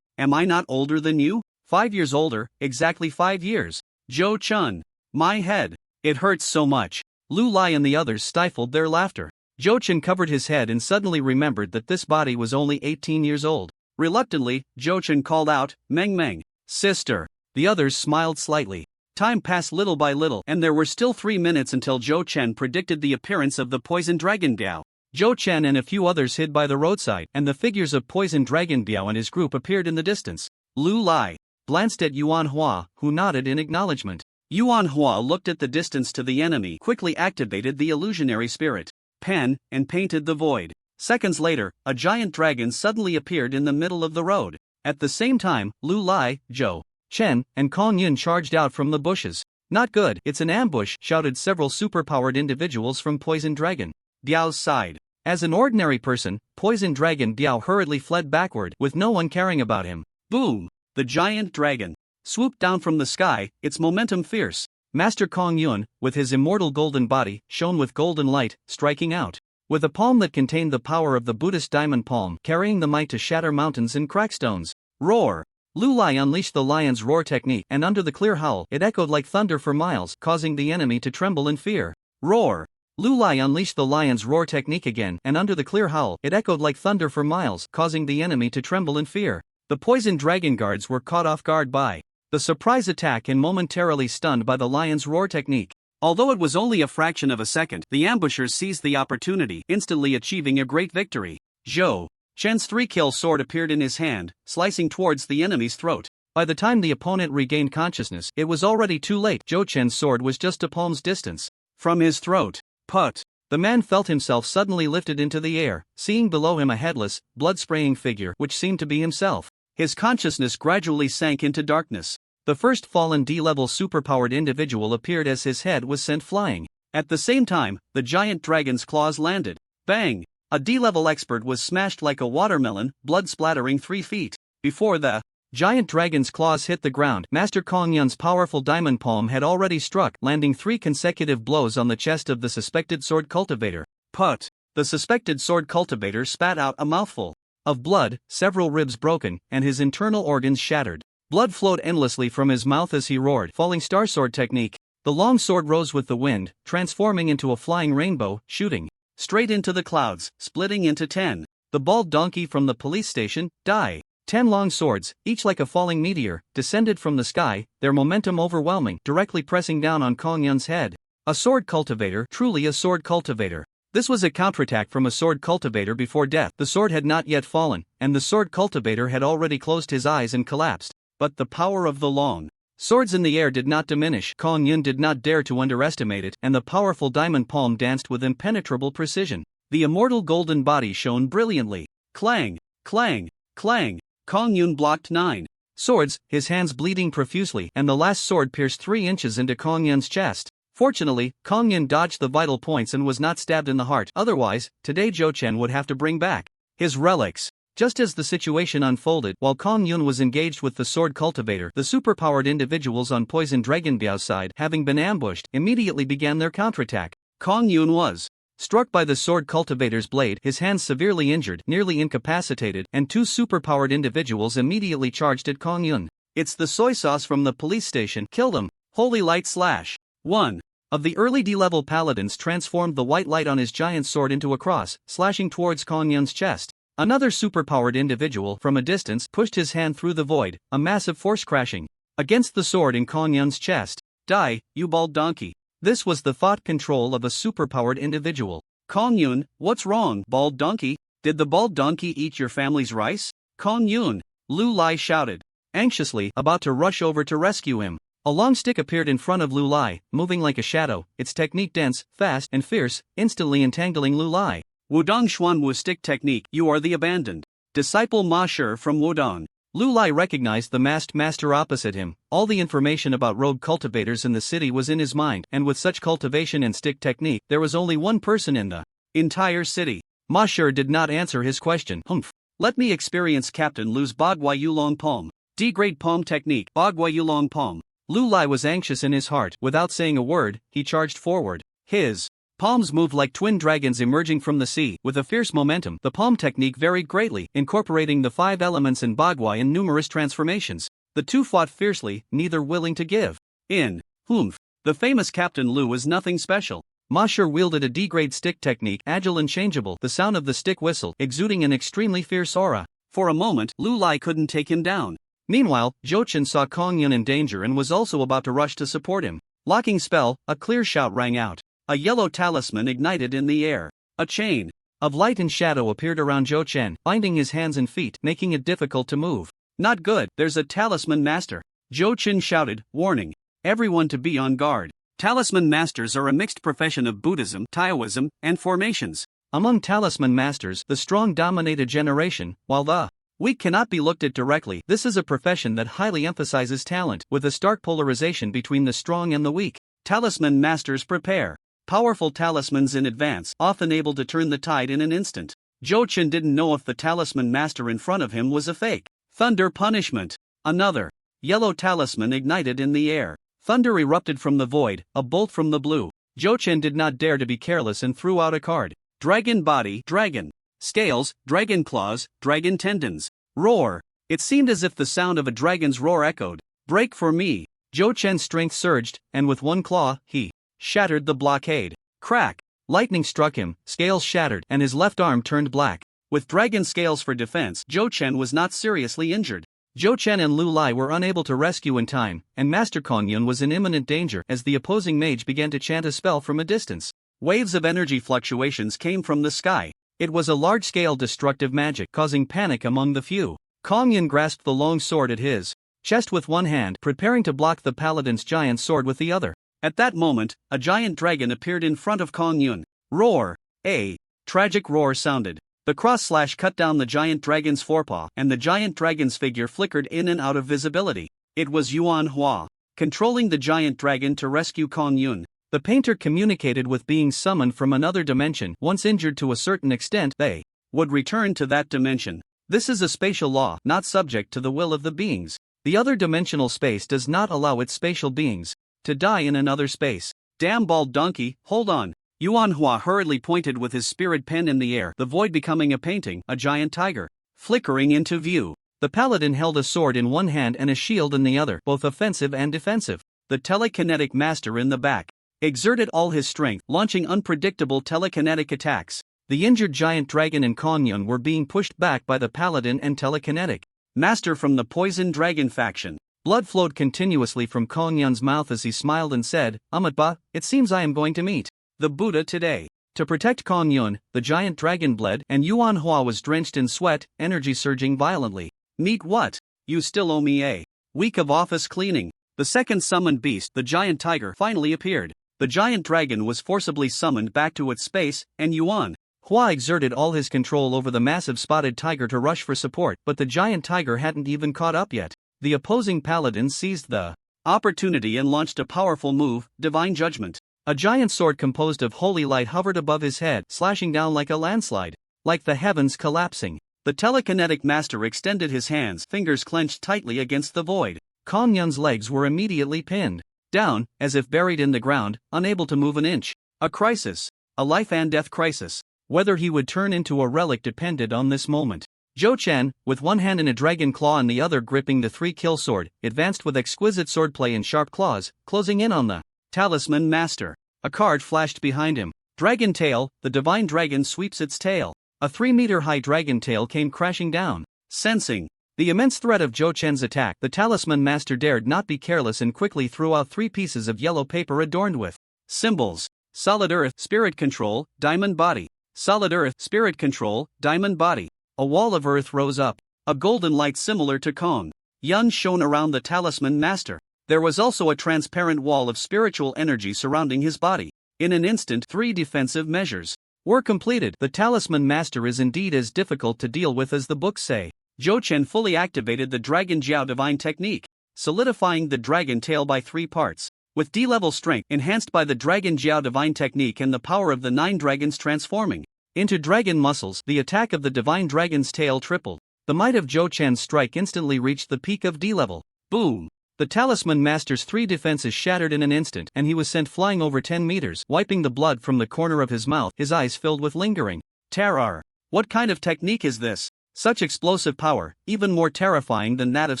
Am I not older than you? 5 years older, exactly 5 years." Zhou Chen. My head. It hurts so much. Lu Lai and the others stifled their laughter. Zhou Chen covered his head and suddenly remembered that this body was only 18 years old. Reluctantly, Zhou Chen called out, "Mengmeng, sister." The others smiled slightly. Time passed little by little, and there were still 3 minutes until Zhou Chen predicted the appearance of the poisoned dragon Biao. Zhou Chen and a few others hid by the roadside, and the figures of poisoned dragon Biao and his group appeared in the distance. Lu Lai glanced at Yuan Hua, who nodded in acknowledgement. Yuan Hua looked at the distance to the enemy, quickly activated the illusionary spirit pen, and painted the void. Seconds later, a giant dragon suddenly appeared in the middle of the road. At the same time, Lu Lai, Zhou Chen and Kong Yun charged out from the bushes. Not good, it's an ambush, shouted several superpowered individuals from Poison Dragon Biao's side. As an ordinary person, Poison Dragon Biao hurriedly fled backward, with no one caring about him. Boom! The giant dragon swooped down from the sky, its momentum fierce. Master Kong Yun, with his immortal golden body, shone with golden light, striking out. With a palm that contained the power of the Buddhist diamond palm, carrying the might to shatter mountains and crack stones. Roar! Lu Lai unleashed the lion's roar technique, and under the clear howl, it echoed like thunder for miles, causing the enemy to tremble in fear. Roar! Lu Lai unleashed the lion's roar technique again, and under the clear howl, it echoed like thunder for miles, causing the enemy to tremble in fear. The poison dragon guards were caught off guard by the surprise attack and momentarily stunned by the lion's roar technique. Although it was only a fraction of a second, the ambushers seized the opportunity, instantly achieving a great victory. Zhou Chen's 3-kill sword appeared in his hand, slicing towards the enemy's throat. By the time the opponent regained consciousness, it was already too late. Zhou Chen's sword was just a palm's distance from his throat. Put! The man felt himself suddenly lifted into the air, seeing below him a headless, blood-spraying figure which seemed to be himself. His consciousness gradually sank into darkness. The first fallen D-level superpowered individual appeared as his head was sent flying. At the same time, the giant dragon's claws landed. Bang! A D-level expert was smashed like a watermelon, blood splattering 3 feet. Before the giant dragon's claws hit the ground, Master Kong Yun's powerful diamond palm had already struck, landing 3 consecutive blows on the chest of the suspected sword cultivator. Put! The suspected sword cultivator spat out a mouthful of blood, several ribs broken, and his internal organs shattered. Blood flowed endlessly from his mouth as he roared. Falling star sword technique. The long sword rose with the wind, transforming into a flying rainbow, shooting straight into the clouds, splitting into 10. The bald donkey from the police station, die. 10 long swords, each like a falling meteor, descended from the sky, their momentum overwhelming, directly pressing down on Kong Yun's head. A sword cultivator, truly a sword cultivator. This was a counterattack from a sword cultivator before death. The sword had not yet fallen, and the sword cultivator had already closed his eyes and collapsed. But the power of the long swords in the air did not diminish. Kong Yun did not dare to underestimate it, and the powerful diamond palm danced with impenetrable precision. The immortal golden body shone brilliantly. Clang! Clang! Clang! Kong Yun blocked 9 swords, his hands bleeding profusely, and the last sword pierced 3 inches into Kong Yun's chest. Fortunately, Kong Yun dodged the vital points and was not stabbed in the heart. Otherwise, today Zhou Chen would have to bring back his relics. Just as the situation unfolded, while Kong Yun was engaged with the sword cultivator, the superpowered individuals on Poison Dragon Biao's side, having been ambushed, immediately began their counterattack. Kong Yun was struck by the sword cultivator's blade, his hands severely injured, nearly incapacitated, and 2 superpowered individuals immediately charged at Kong Yun. It's the soy sauce from the police station, killed him. Holy light slash. 1 of the early D-level paladins transformed the white light on his giant sword into a cross, slashing towards Kong Yun's chest. Another superpowered individual, from a distance, pushed his hand through the void, a massive force crashing against the sword in Kong Yun's chest. Die, you bald donkey. This was the thought control of a superpowered individual. Kong Yun, what's wrong, bald donkey? Did the bald donkey eat your family's rice? Kong Yun, Lu Lai shouted, anxiously, about to rush over to rescue him. A long stick appeared in front of Lu Lai, moving like a shadow, its technique dense, fast, and fierce, instantly entangling Lu Lai. Wudong Xuan Wu stick technique. You are the abandoned disciple Ma Shi from Wudong. Lu Lai recognized the masked master opposite him. All the information about rogue cultivators in the city was in his mind, and with such cultivation and stick technique, there was only one person in the entire city. Ma Shi did not answer his question. Humph. Let me experience Captain Lu's Bagua Yulong Palm. D-grade palm technique. Bagua Yulong Palm. Lu Lai was anxious in his heart. Without saying a word, he charged forward. His palms moved like twin dragons emerging from the sea. With a fierce momentum, the palm technique varied greatly, incorporating the 5 elements in Bagua in numerous transformations. The two fought fiercely, neither willing to give in. Humph. The famous Captain Lu was nothing special. Ma Shi wielded a D-grade stick technique, agile and changeable, the sound of the stick whistle, exuding an extremely fierce aura. For a moment, Lu Lai couldn't take him down. Meanwhile, Zhou Chen saw Kong Yun in danger and was also about to rush to support him. Locking spell, a clear shout rang out. A yellow talisman ignited in the air. A chain of light and shadow appeared around Zhou Chen, binding his hands and feet, making it difficult to move. Not good, there's a talisman master. Zhou Chen shouted, warning everyone to be on guard. Talisman masters are a mixed profession of Buddhism, Taoism, and formations. Among talisman masters, the strong dominate a generation, while the Weak cannot be looked at directly. This is a profession that highly emphasizes talent, with a stark polarization between the strong and the weak. Talisman masters prepare powerful talismans in advance, often able to turn the tide in an instant. Zhou Chen didn't know if the talisman master in front of him was a fake. Thunder punishment. Another yellow talisman ignited in the air. Thunder erupted from the void, a bolt from the blue. Zhou Chen did not dare to be careless and threw out a card. Dragon body, dragon. Scales, dragon claws, dragon tendons. Roar. It seemed as if the sound of a dragon's roar echoed. Break for me. Zhou Chen's strength surged, and with one claw, he shattered the blockade. Crack. Lightning struck him, scales shattered, and his left arm turned black. With dragon scales for defense, Zhou Chen was not seriously injured. Zhou Chen and Lu Lai were unable to rescue in time, and Master Kong Yun was in imminent danger as the opposing mage began to chant a spell from a distance. Waves of energy fluctuations came from the sky. It was a large-scale destructive magic, causing panic among the few. Kong Yun grasped the long sword at his chest with one hand, preparing to block the paladin's giant sword with the other. At that moment, a giant dragon appeared in front of Kong Yun. Roar! A tragic roar sounded. The cross-slash cut down the giant dragon's forepaw, and the giant dragon's figure flickered in and out of visibility. It was Yuan Hua, controlling the giant dragon to rescue Kong Yun. The painter communicated with beings summoned from another dimension. Once injured to a certain extent, they would return to that dimension. This is a spatial law, not subject to the will of the beings. The other dimensional space does not allow its spatial beings to die in another space. Damn bald donkey, hold on. Yuan Hua hurriedly pointed with his spirit pen in the air, the void becoming a painting, a giant tiger, flickering into view. The paladin held a sword in one hand and a shield in the other, both offensive and defensive. The telekinetic master in the back exerted all his strength, launching unpredictable telekinetic attacks. The injured giant dragon and Kong Yun were being pushed back by the paladin and telekinetic master from the poison dragon faction. Blood flowed continuously from Kong Yun's mouth as he smiled and said, "Amatba, it seems I am going to meet the Buddha today." To protect Kong Yun, the giant dragon bled, and Yuan Hua was drenched in sweat, energy surging violently. Meet what? You still owe me a week of office cleaning. The second summoned beast, the giant tiger, finally appeared. The giant dragon was forcibly summoned back to its space, and Yuan Hua exerted all his control over the massive spotted tiger to rush for support, but the giant tiger hadn't even caught up yet. The opposing paladin seized the opportunity and launched a powerful move, Divine Judgment. A giant sword composed of holy light hovered above his head, slashing down like a landslide, like the heavens collapsing. The telekinetic master extended his hands, fingers clenched tightly against the void. Kong Yun's legs were immediately pinned down, as if buried in the ground, unable to move an inch. A crisis. A life and death crisis. Whether he would turn into a relic depended on this moment. Zhou Chen, with one hand in a dragon claw and the other gripping the three-kill sword, advanced with exquisite swordplay and sharp claws, closing in on the talisman master. A card flashed behind him. Dragon tail, the divine dragon sweeps its tail. A 3-meter-high dragon tail came crashing down. Sensing the immense threat of Zhou Chen's attack, the talisman master dared not be careless and quickly threw out 3 pieces of yellow paper adorned with symbols. Solid earth, spirit control, diamond body. Solid earth, spirit control, diamond body. A wall of earth rose up. A golden light similar to Kong Yun shone around the talisman master. There was also a transparent wall of spiritual energy surrounding his body. In an instant, 3 defensive measures were completed. The talisman master is indeed as difficult to deal with as the books say. Zhou Chen fully activated the Dragon Jiao Divine Technique, solidifying the dragon tail by 3 parts. With D-level strength enhanced by the Dragon Jiao Divine Technique and the power of the 9 dragons transforming into dragon muscles, the attack of the divine dragon's tail tripled. The might of Zhou Chen's strike instantly reached the peak of D-level. Boom! The talisman master's 3 defenses shattered in an instant, and he was sent flying over 10 meters, wiping the blood from the corner of his mouth, his eyes filled with lingering terror. What kind of technique is this? Such explosive power, even more terrifying than that of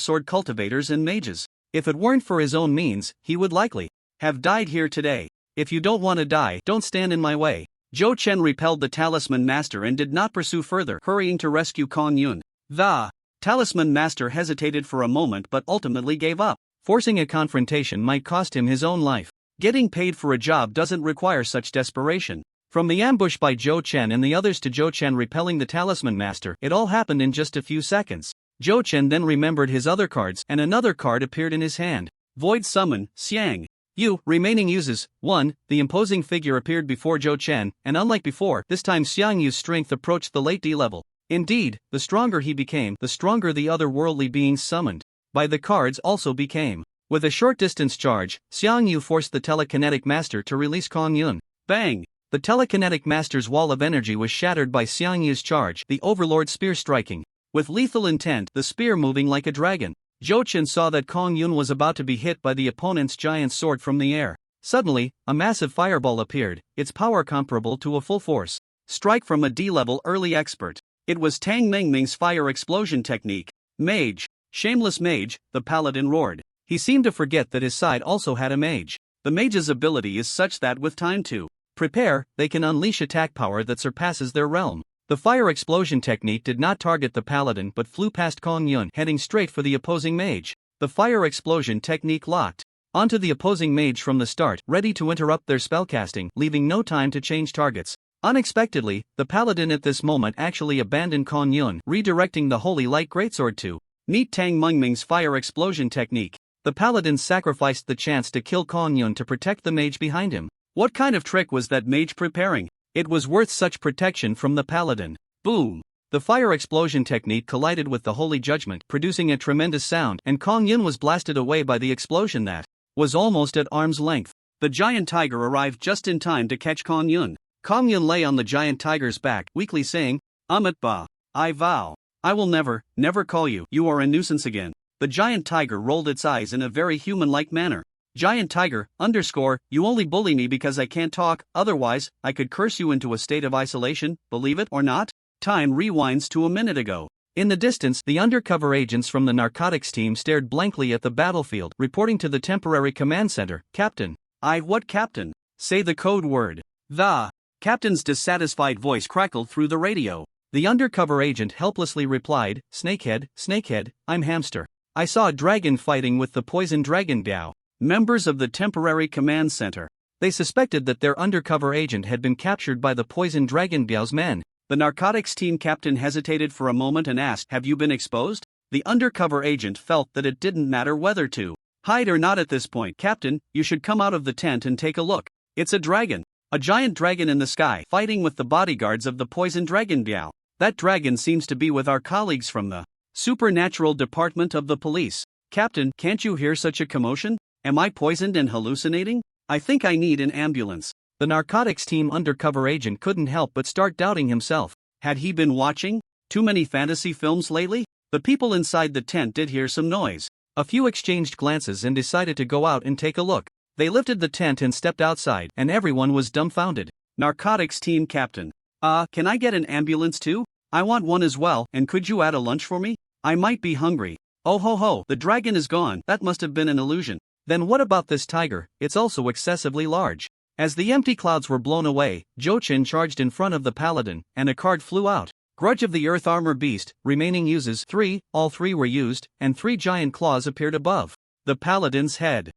sword cultivators and mages. If it weren't for his own means, he would likely have died here today. If you don't want to die, don't stand in my way. Zhou Chen repelled the talisman master and did not pursue further, hurrying to rescue Kong Yun. The talisman master hesitated for a moment but ultimately gave up. Forcing a confrontation might cost him his own life. Getting paid for a job doesn't require such desperation. From the ambush by Zhou Chen and the others to Zhou Chen repelling the talisman master, it all happened in just a few seconds. Zhou Chen then remembered his other cards, and another card appeared in his hand. Void Summon, Xiang Yu. Remaining uses. 1. The imposing figure appeared before Zhou Chen, and unlike before, this time Xiang Yu's strength approached the late D level. Indeed, the stronger he became, the stronger the otherworldly beings summoned by the cards also became. With a short-distance charge, Xiang Yu forced the telekinetic master to release Kong Yun. Bang! The telekinetic master's wall of energy was shattered by Xiang Yu's charge, the overlord spear striking. With lethal intent, the spear moving like a dragon. Zhou Chen saw that Kong Yun was about to be hit by the opponent's giant sword from the air. Suddenly, a massive fireball appeared, its power comparable to a full force strike from a D-level early expert. It was Tang Mingming's fire explosion technique. Mage, shameless mage, the paladin roared. He seemed to forget that his side also had a mage. The mage's ability is such that with time to prepare, they can unleash attack power that surpasses their realm. The fire explosion technique did not target the paladin but flew past Kong Yun, heading straight for the opposing mage. The fire explosion technique locked onto the opposing mage from the start, ready to interrupt their spellcasting, leaving no time to change targets. Unexpectedly, the paladin at this moment actually abandoned Kong Yun, redirecting the holy light greatsword to meet Tang Mingming's fire explosion technique. The paladin sacrificed the chance to kill Kong Yun to protect the mage behind him. What kind of trick was that mage preparing? It was worth such protection from the paladin. Boom! The fire explosion technique collided with the holy judgment, producing a tremendous sound, and Kong Yun was blasted away by the explosion that was almost at arm's length. The giant tiger arrived just in time to catch Kong Yun. Kong Yun lay on the giant tiger's back, weakly saying, Amit Ba, I vow, I will never call you. You are a nuisance again. The giant tiger rolled its eyes in a very human-like manner. Giant tiger, you only bully me because I can't talk, otherwise, I could curse you into a state of isolation, believe it or not? Time rewinds to a minute ago. In the distance, the undercover agents from the narcotics team stared blankly at the battlefield, reporting to the temporary command center. Captain. What captain? Say the code word. The captain's dissatisfied voice crackled through the radio. The undercover agent helplessly replied, Snakehead, I'm Hamster. I saw a dragon fighting with the poison dragon Biao. Members of the temporary command center. They suspected that their undercover agent had been captured by the poison dragon Biao's men. The narcotics team captain hesitated for a moment and asked, Have you been exposed? The undercover agent felt that it didn't matter whether to hide or not at this point. Captain, you should come out of the tent and take a look. It's a dragon. A giant dragon in the sky, fighting with the bodyguards of the poison dragon Biao. That dragon seems to be with our colleagues from the supernatural department of the police. Captain, can't you hear such a commotion? Am I poisoned and hallucinating? I think I need an ambulance. The narcotics team undercover agent couldn't help but start doubting himself. Had he been watching too many fantasy films lately? The people inside the tent did hear some noise. A few exchanged glances and decided to go out and take a look. They lifted the tent and stepped outside, and everyone was dumbfounded. Narcotics team captain. Can I get an ambulance too? I want one as well, and could you add a lunch for me? I might be hungry. Oh ho ho, the dragon is gone. That must have been an illusion. Then what about this tiger? It's also excessively large. As the empty clouds were blown away, Zhou Chen charged in front of the paladin, and a card flew out. Grudge of the Earth Armor Beast, remaining uses 3, all 3 were used, and 3 giant claws appeared above the paladin's head.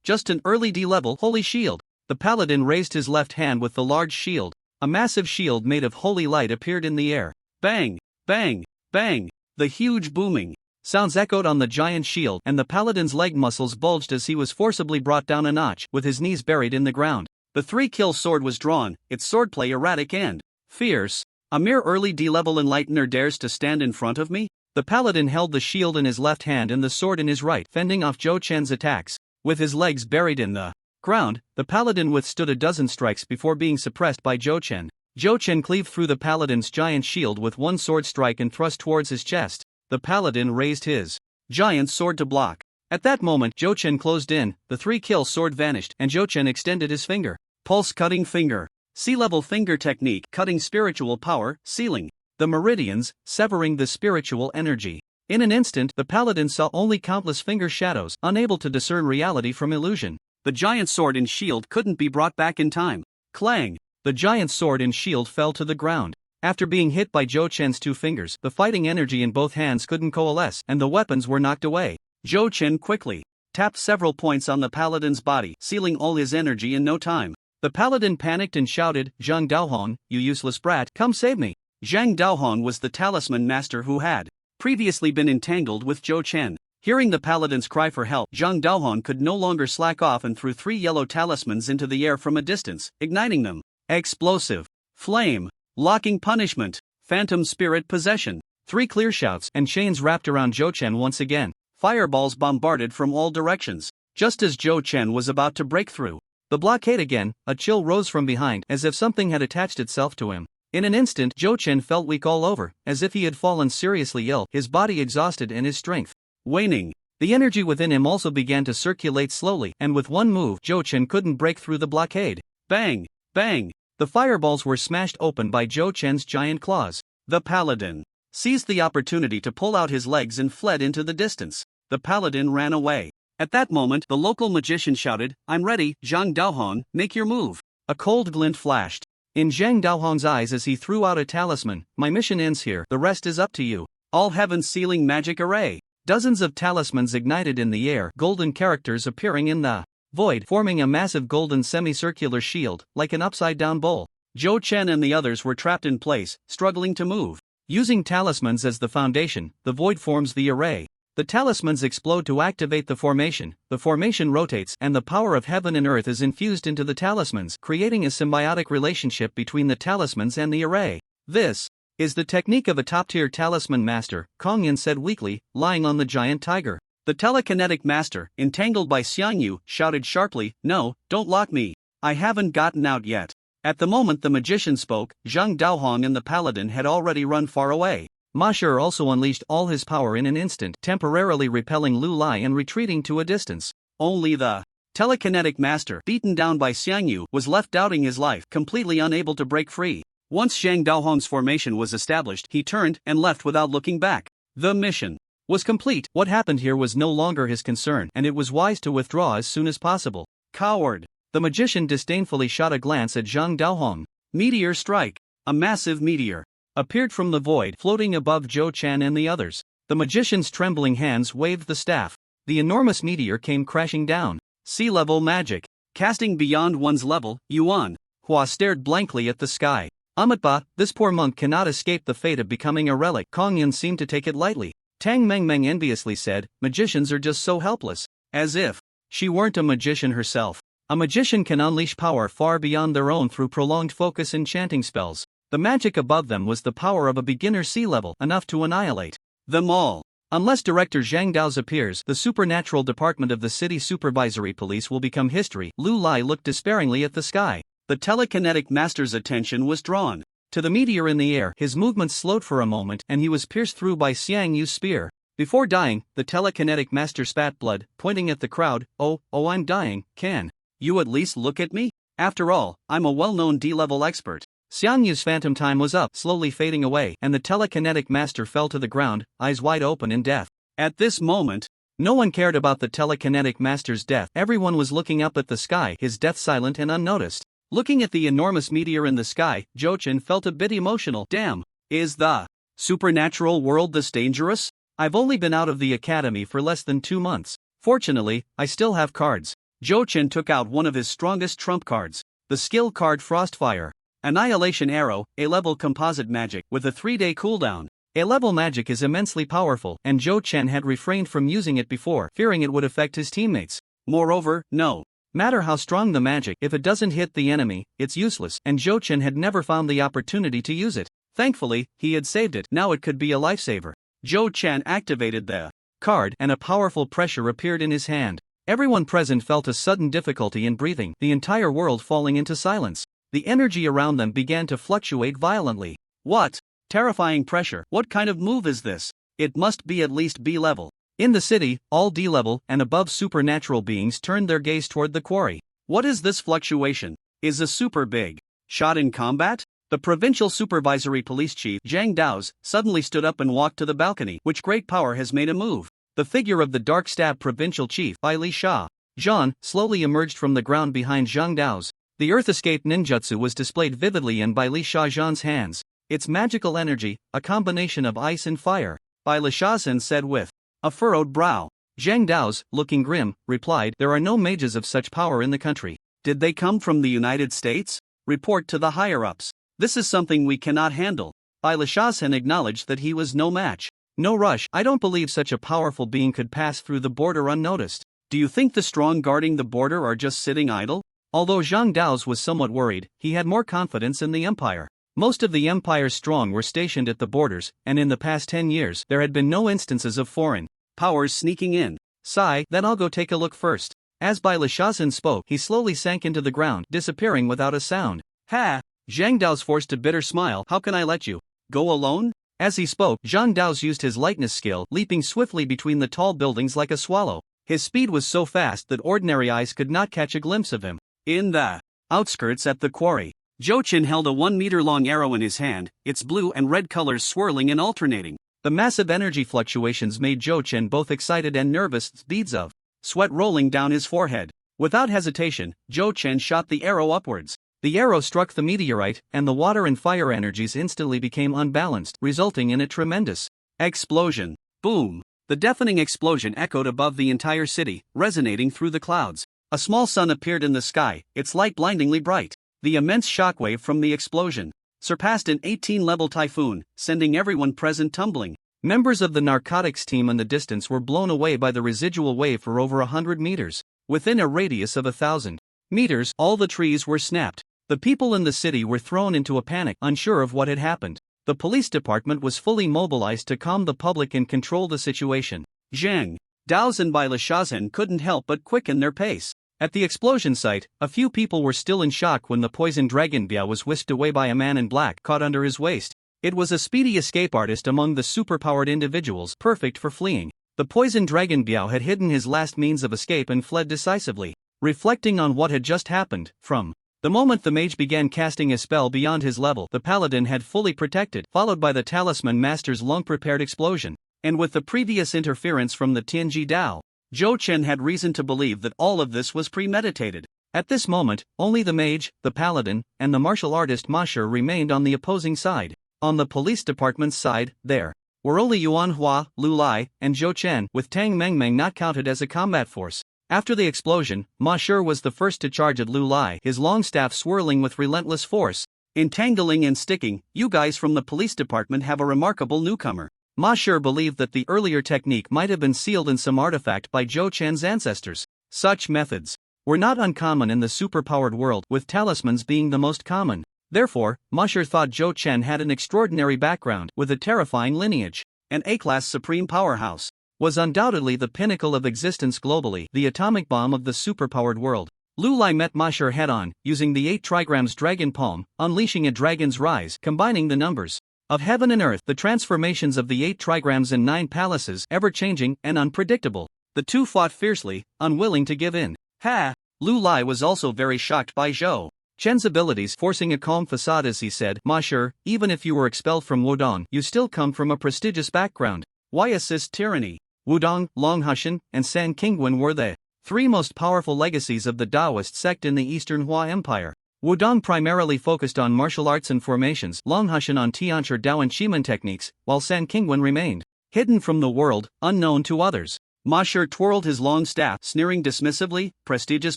Just an early D-level holy shield. The paladin raised his left hand with the large shield. A massive shield made of holy light appeared in the air. Bang! Bang! Bang! The huge booming sounds echoed on the giant shield, and the paladin's leg muscles bulged as he was forcibly brought down a notch, with his knees buried in the ground. The 3-kill sword was drawn, its swordplay erratic and fierce. A mere early D-level enlightener dares to stand in front of me? The paladin held the shield in his left hand and the sword in his right, fending off Zhou Chen's attacks. With his legs buried in the ground, the paladin withstood a dozen strikes before being suppressed by Zhou Chen. Zhou Chen cleaved through the paladin's giant shield with one sword strike and thrust towards his chest. The paladin raised his giant sword to block. At that moment, Zhou Chen closed in, the 3-kill sword vanished, and Zhou Chen extended his finger. Pulse-cutting finger. Sea-level finger technique, cutting spiritual power, sealing the meridians, severing the spiritual energy. In an instant, the paladin saw only countless finger shadows, unable to discern reality from illusion. The giant sword and shield couldn't be brought back in time. Clang! The giant sword and shield fell to the ground. After being hit by Zhou Chen's 2 fingers, the fighting energy in both hands couldn't coalesce, and the weapons were knocked away. Zhou Chen quickly tapped several points on the paladin's body, sealing all his energy in no time. The paladin panicked and shouted, Zhang Daohong, you useless brat, come save me. Zhang Daohong was the talisman master who had previously been entangled with Zhou Chen. Hearing the paladin's cry for help, Zhang Daohong could no longer slack off and threw 3 yellow talismans into the air from a distance, igniting them. Explosive. Flame. Locking punishment. Phantom Spirit Possession. 3 clear shouts and chains wrapped around Zhou Chen once again. Fireballs bombarded from all directions. Just as Zhou Chen was about to break through the blockade again, a chill rose from behind as if something had attached itself to him. In an instant, Zhou Chen felt weak all over, as if he had fallen seriously ill, his body exhausted and his strength waning. The energy within him also began to circulate slowly, and with one move, Zhou Chen couldn't break through the blockade. Bang! Bang! The fireballs were smashed open by Zhou Chen's giant claws. The paladin seized the opportunity to pull out his legs and fled into the distance. The paladin ran away. At that moment, the local magician shouted, "I'm ready, Zhang Daohong, make your move." A cold glint flashed in Zhang Daohong's eyes as he threw out a talisman. "My mission ends here, the rest is up to you." All heaven sealing magic array. Dozens of talismans ignited in the air, golden characters appearing in the void, forming a massive golden semicircular shield, like an upside-down bowl. Zhou Chen and the others were trapped in place, struggling to move. Using talismans as the foundation, the void forms the array. The talismans explode to activate the formation rotates, and the power of heaven and earth is infused into the talismans, creating a symbiotic relationship between the talismans and the array. "This is the technique of a top-tier talisman master," Cang said weakly, lying on the giant tiger. The telekinetic master, entangled by Xiang Yu, shouted sharply, "No, don't lock me. I haven't gotten out yet." At the moment the magician spoke, Zhang Daohong and the paladin had already run far away. Ma Shi also unleashed all his power in an instant, temporarily repelling Lu Lai and retreating to a distance. Only the telekinetic master, beaten down by Xiang Yu, was left doubting his life, completely unable to break free. Once Zhang Daohong's formation was established, he turned and left without looking back. The mission was complete. What happened here was no longer his concern, and it was wise to withdraw as soon as possible. "Coward!" The magician disdainfully shot a glance at Zhang Daohong. Meteor strike! A massive meteor appeared from the void, floating above Zhou Chen and the others. The magician's trembling hands waved the staff. The enormous meteor came crashing down. Sea-level magic. Casting beyond one's level, Yuan Hua stared blankly at the sky. "Amatba, this poor monk cannot escape the fate of becoming a relic." Cang seemed to take it lightly. Tang Mengmeng enviously said, "Magicians are just so helpless." As if she weren't a magician herself. A magician can unleash power far beyond their own through prolonged focus and chanting spells. The magic above them was the power of a beginner sea level, enough to annihilate them all. Unless Director Zhang Dao's appears, the supernatural department of the city supervisory police will become history. Lu Lai looked despairingly at the sky. The telekinetic master's attention was drawn to the meteor in the air. His movements slowed for a moment, and he was pierced through by Xiang Yu's spear. Before dying, the telekinetic master spat blood, pointing at the crowd. Oh, I'm dying. Can you at least look at me? After all, I'm a well-known D-level expert." Xiang Yu's phantom time was up, slowly fading away, and the telekinetic master fell to the ground, eyes wide open in death. At this moment, no one cared about the telekinetic master's death. Everyone was looking up at the sky, his death silent and unnoticed. Looking at the enormous meteor in the sky, Zhou Chen felt a bit emotional. Damn, is the supernatural world this dangerous? I've only been out of the academy for less than 2 months. Fortunately, I still have cards. Zhou Chen took out one of his strongest trump cards, the skill card Frostfire. Annihilation Arrow, A-level composite magic with a 3-day cooldown. A-level magic is immensely powerful, and Zhou Chen had refrained from using it before, fearing it would affect his teammates. Moreover, no matter how strong the magic, if it doesn't hit the enemy, it's useless, and Zhou Chen had never found the opportunity to use it. Thankfully, he had saved it. Now it could be a lifesaver. Zhou Chen activated the card, and a powerful pressure appeared in his hand. Everyone present felt a sudden difficulty in breathing, the entire world falling into silence. The energy around them began to fluctuate violently. What terrifying pressure! What kind of move is this? It must be at least B-level. In the city, all D-level and above supernatural beings turned their gaze toward the quarry. What is this fluctuation? Is a super big shot in combat? The provincial supervisory police chief, Zhang Dao's, suddenly stood up and walked to the balcony. Which great power has made a move? The figure of the dark stab provincial chief, Bai Li Sha Zhan, slowly emerged from the ground behind Zhang Dao's. The Earth Escape ninjutsu was displayed vividly in Bai Li Sha Zhan's hands. Its magical energy, a combination of ice and fire. Bai Li Sha said with a furrowed brow. Zhang Dao's, looking grim, replied, "There are no mages of such power in the country. Did they come from the United States? Report to the higher-ups. This is something we cannot handle." Bai Li Sha acknowledged that he was no match. "No rush, I don't believe such a powerful being could pass through the border unnoticed. Do you think the strong guarding the border are just sitting idle?" Although Zhang Dao's was somewhat worried, he had more confidence in the empire. Most of the Empire's strong were stationed at the borders, and in the past 10 years there had been no instances of foreign powers sneaking in. Sigh, then I'll go take a look first. As Bai Lashazan spoke, he slowly sank into the ground, disappearing without a sound. Ha! Zhang Dao's forced a bitter smile. How can I let you go alone? As he spoke, Zhang Dao's used his lightness skill, leaping swiftly between the tall buildings like a swallow. His speed was so fast that ordinary eyes could not catch a glimpse of him. In the outskirts at the quarry, Zhou Chen held a 1-meter-long arrow in his hand, its blue and red colors swirling and alternating. The massive energy fluctuations made Zhou Chen both excited and nervous, beads of sweat rolling down his forehead. Without hesitation, Zhou Chen shot the arrow upwards. The arrow struck the meteorite, and the water and fire energies instantly became unbalanced, resulting in a tremendous explosion. Boom! The deafening explosion echoed above the entire city, resonating through the clouds. A small sun appeared in the sky, its light blindingly bright. The immense shockwave from the explosion surpassed an 18-level typhoon, sending everyone present tumbling. Members of the narcotics team in the distance were blown away by the residual wave for over 100 meters. Within a radius of 1,000 meters, all the trees were snapped. The people in the city were thrown into a panic, unsure of what had happened. The police department was fully mobilized to calm the public and control the situation. Zhang Dao's and Bai Lashazan couldn't help but quicken their pace. At the explosion site, a few people were still in shock when the poison dragon Biao was whisked away by a man in black caught under his waist. It was a speedy escape artist among the superpowered individuals, perfect for fleeing. The poison dragon Biao had hidden his last means of escape and fled decisively. Reflecting on what had just happened, from the moment the mage began casting a spell beyond his level, the paladin had fully protected, followed by the talisman master's long-prepared explosion. And with the previous interference from the Tianji Dao, Zhou Chen had reason to believe that all of this was premeditated. At this moment, only the mage, the paladin, and the martial artist Ma Shi remained on the opposing side. On the police department's side, there were only Yuan Hua, Lu Lai, and Zhou Chen, with Tang Mengmeng not counted as a combat force. After the explosion, Ma Shi was the first to charge at Lu Lai, his long staff swirling with relentless force. Entangling and sticking, you guys from the police department have a remarkable newcomer. Ma Shi believed that the earlier technique might have been sealed in some artifact by Zhou Chen's ancestors. Such methods were not uncommon in the superpowered world, with talismans being the most common. Therefore, Ma Shi thought Zhou Chen had an extraordinary background, with a terrifying lineage. An A-class supreme powerhouse was undoubtedly the pinnacle of existence globally, the atomic bomb of the superpowered world. Lu Lai met Ma Shi head-on, using the 8 trigrams dragon palm, unleashing a dragon's rise, combining the numbers of heaven and earth, the transformations of the 8 trigrams and 9 palaces, ever-changing and unpredictable. The two fought fiercely, unwilling to give in. Ha! Lu Lai was also very shocked by Zhou Chen's abilities, forcing a calm facade as he said, Ma Shi, even if you were expelled from Wudong, you still come from a prestigious background. Why assist tyranny? Wudong, Longhushan, and San Qingwen were the 3 most powerful legacies of the Taoist sect in the Eastern Hua Empire. Wudong primarily focused on martial arts and formations, Longhushan on Tianchi Dao and Shiman techniques, while San Qingwen remained hidden from the world, unknown to others. Ma Shi twirled his long staff, sneering dismissively, prestigious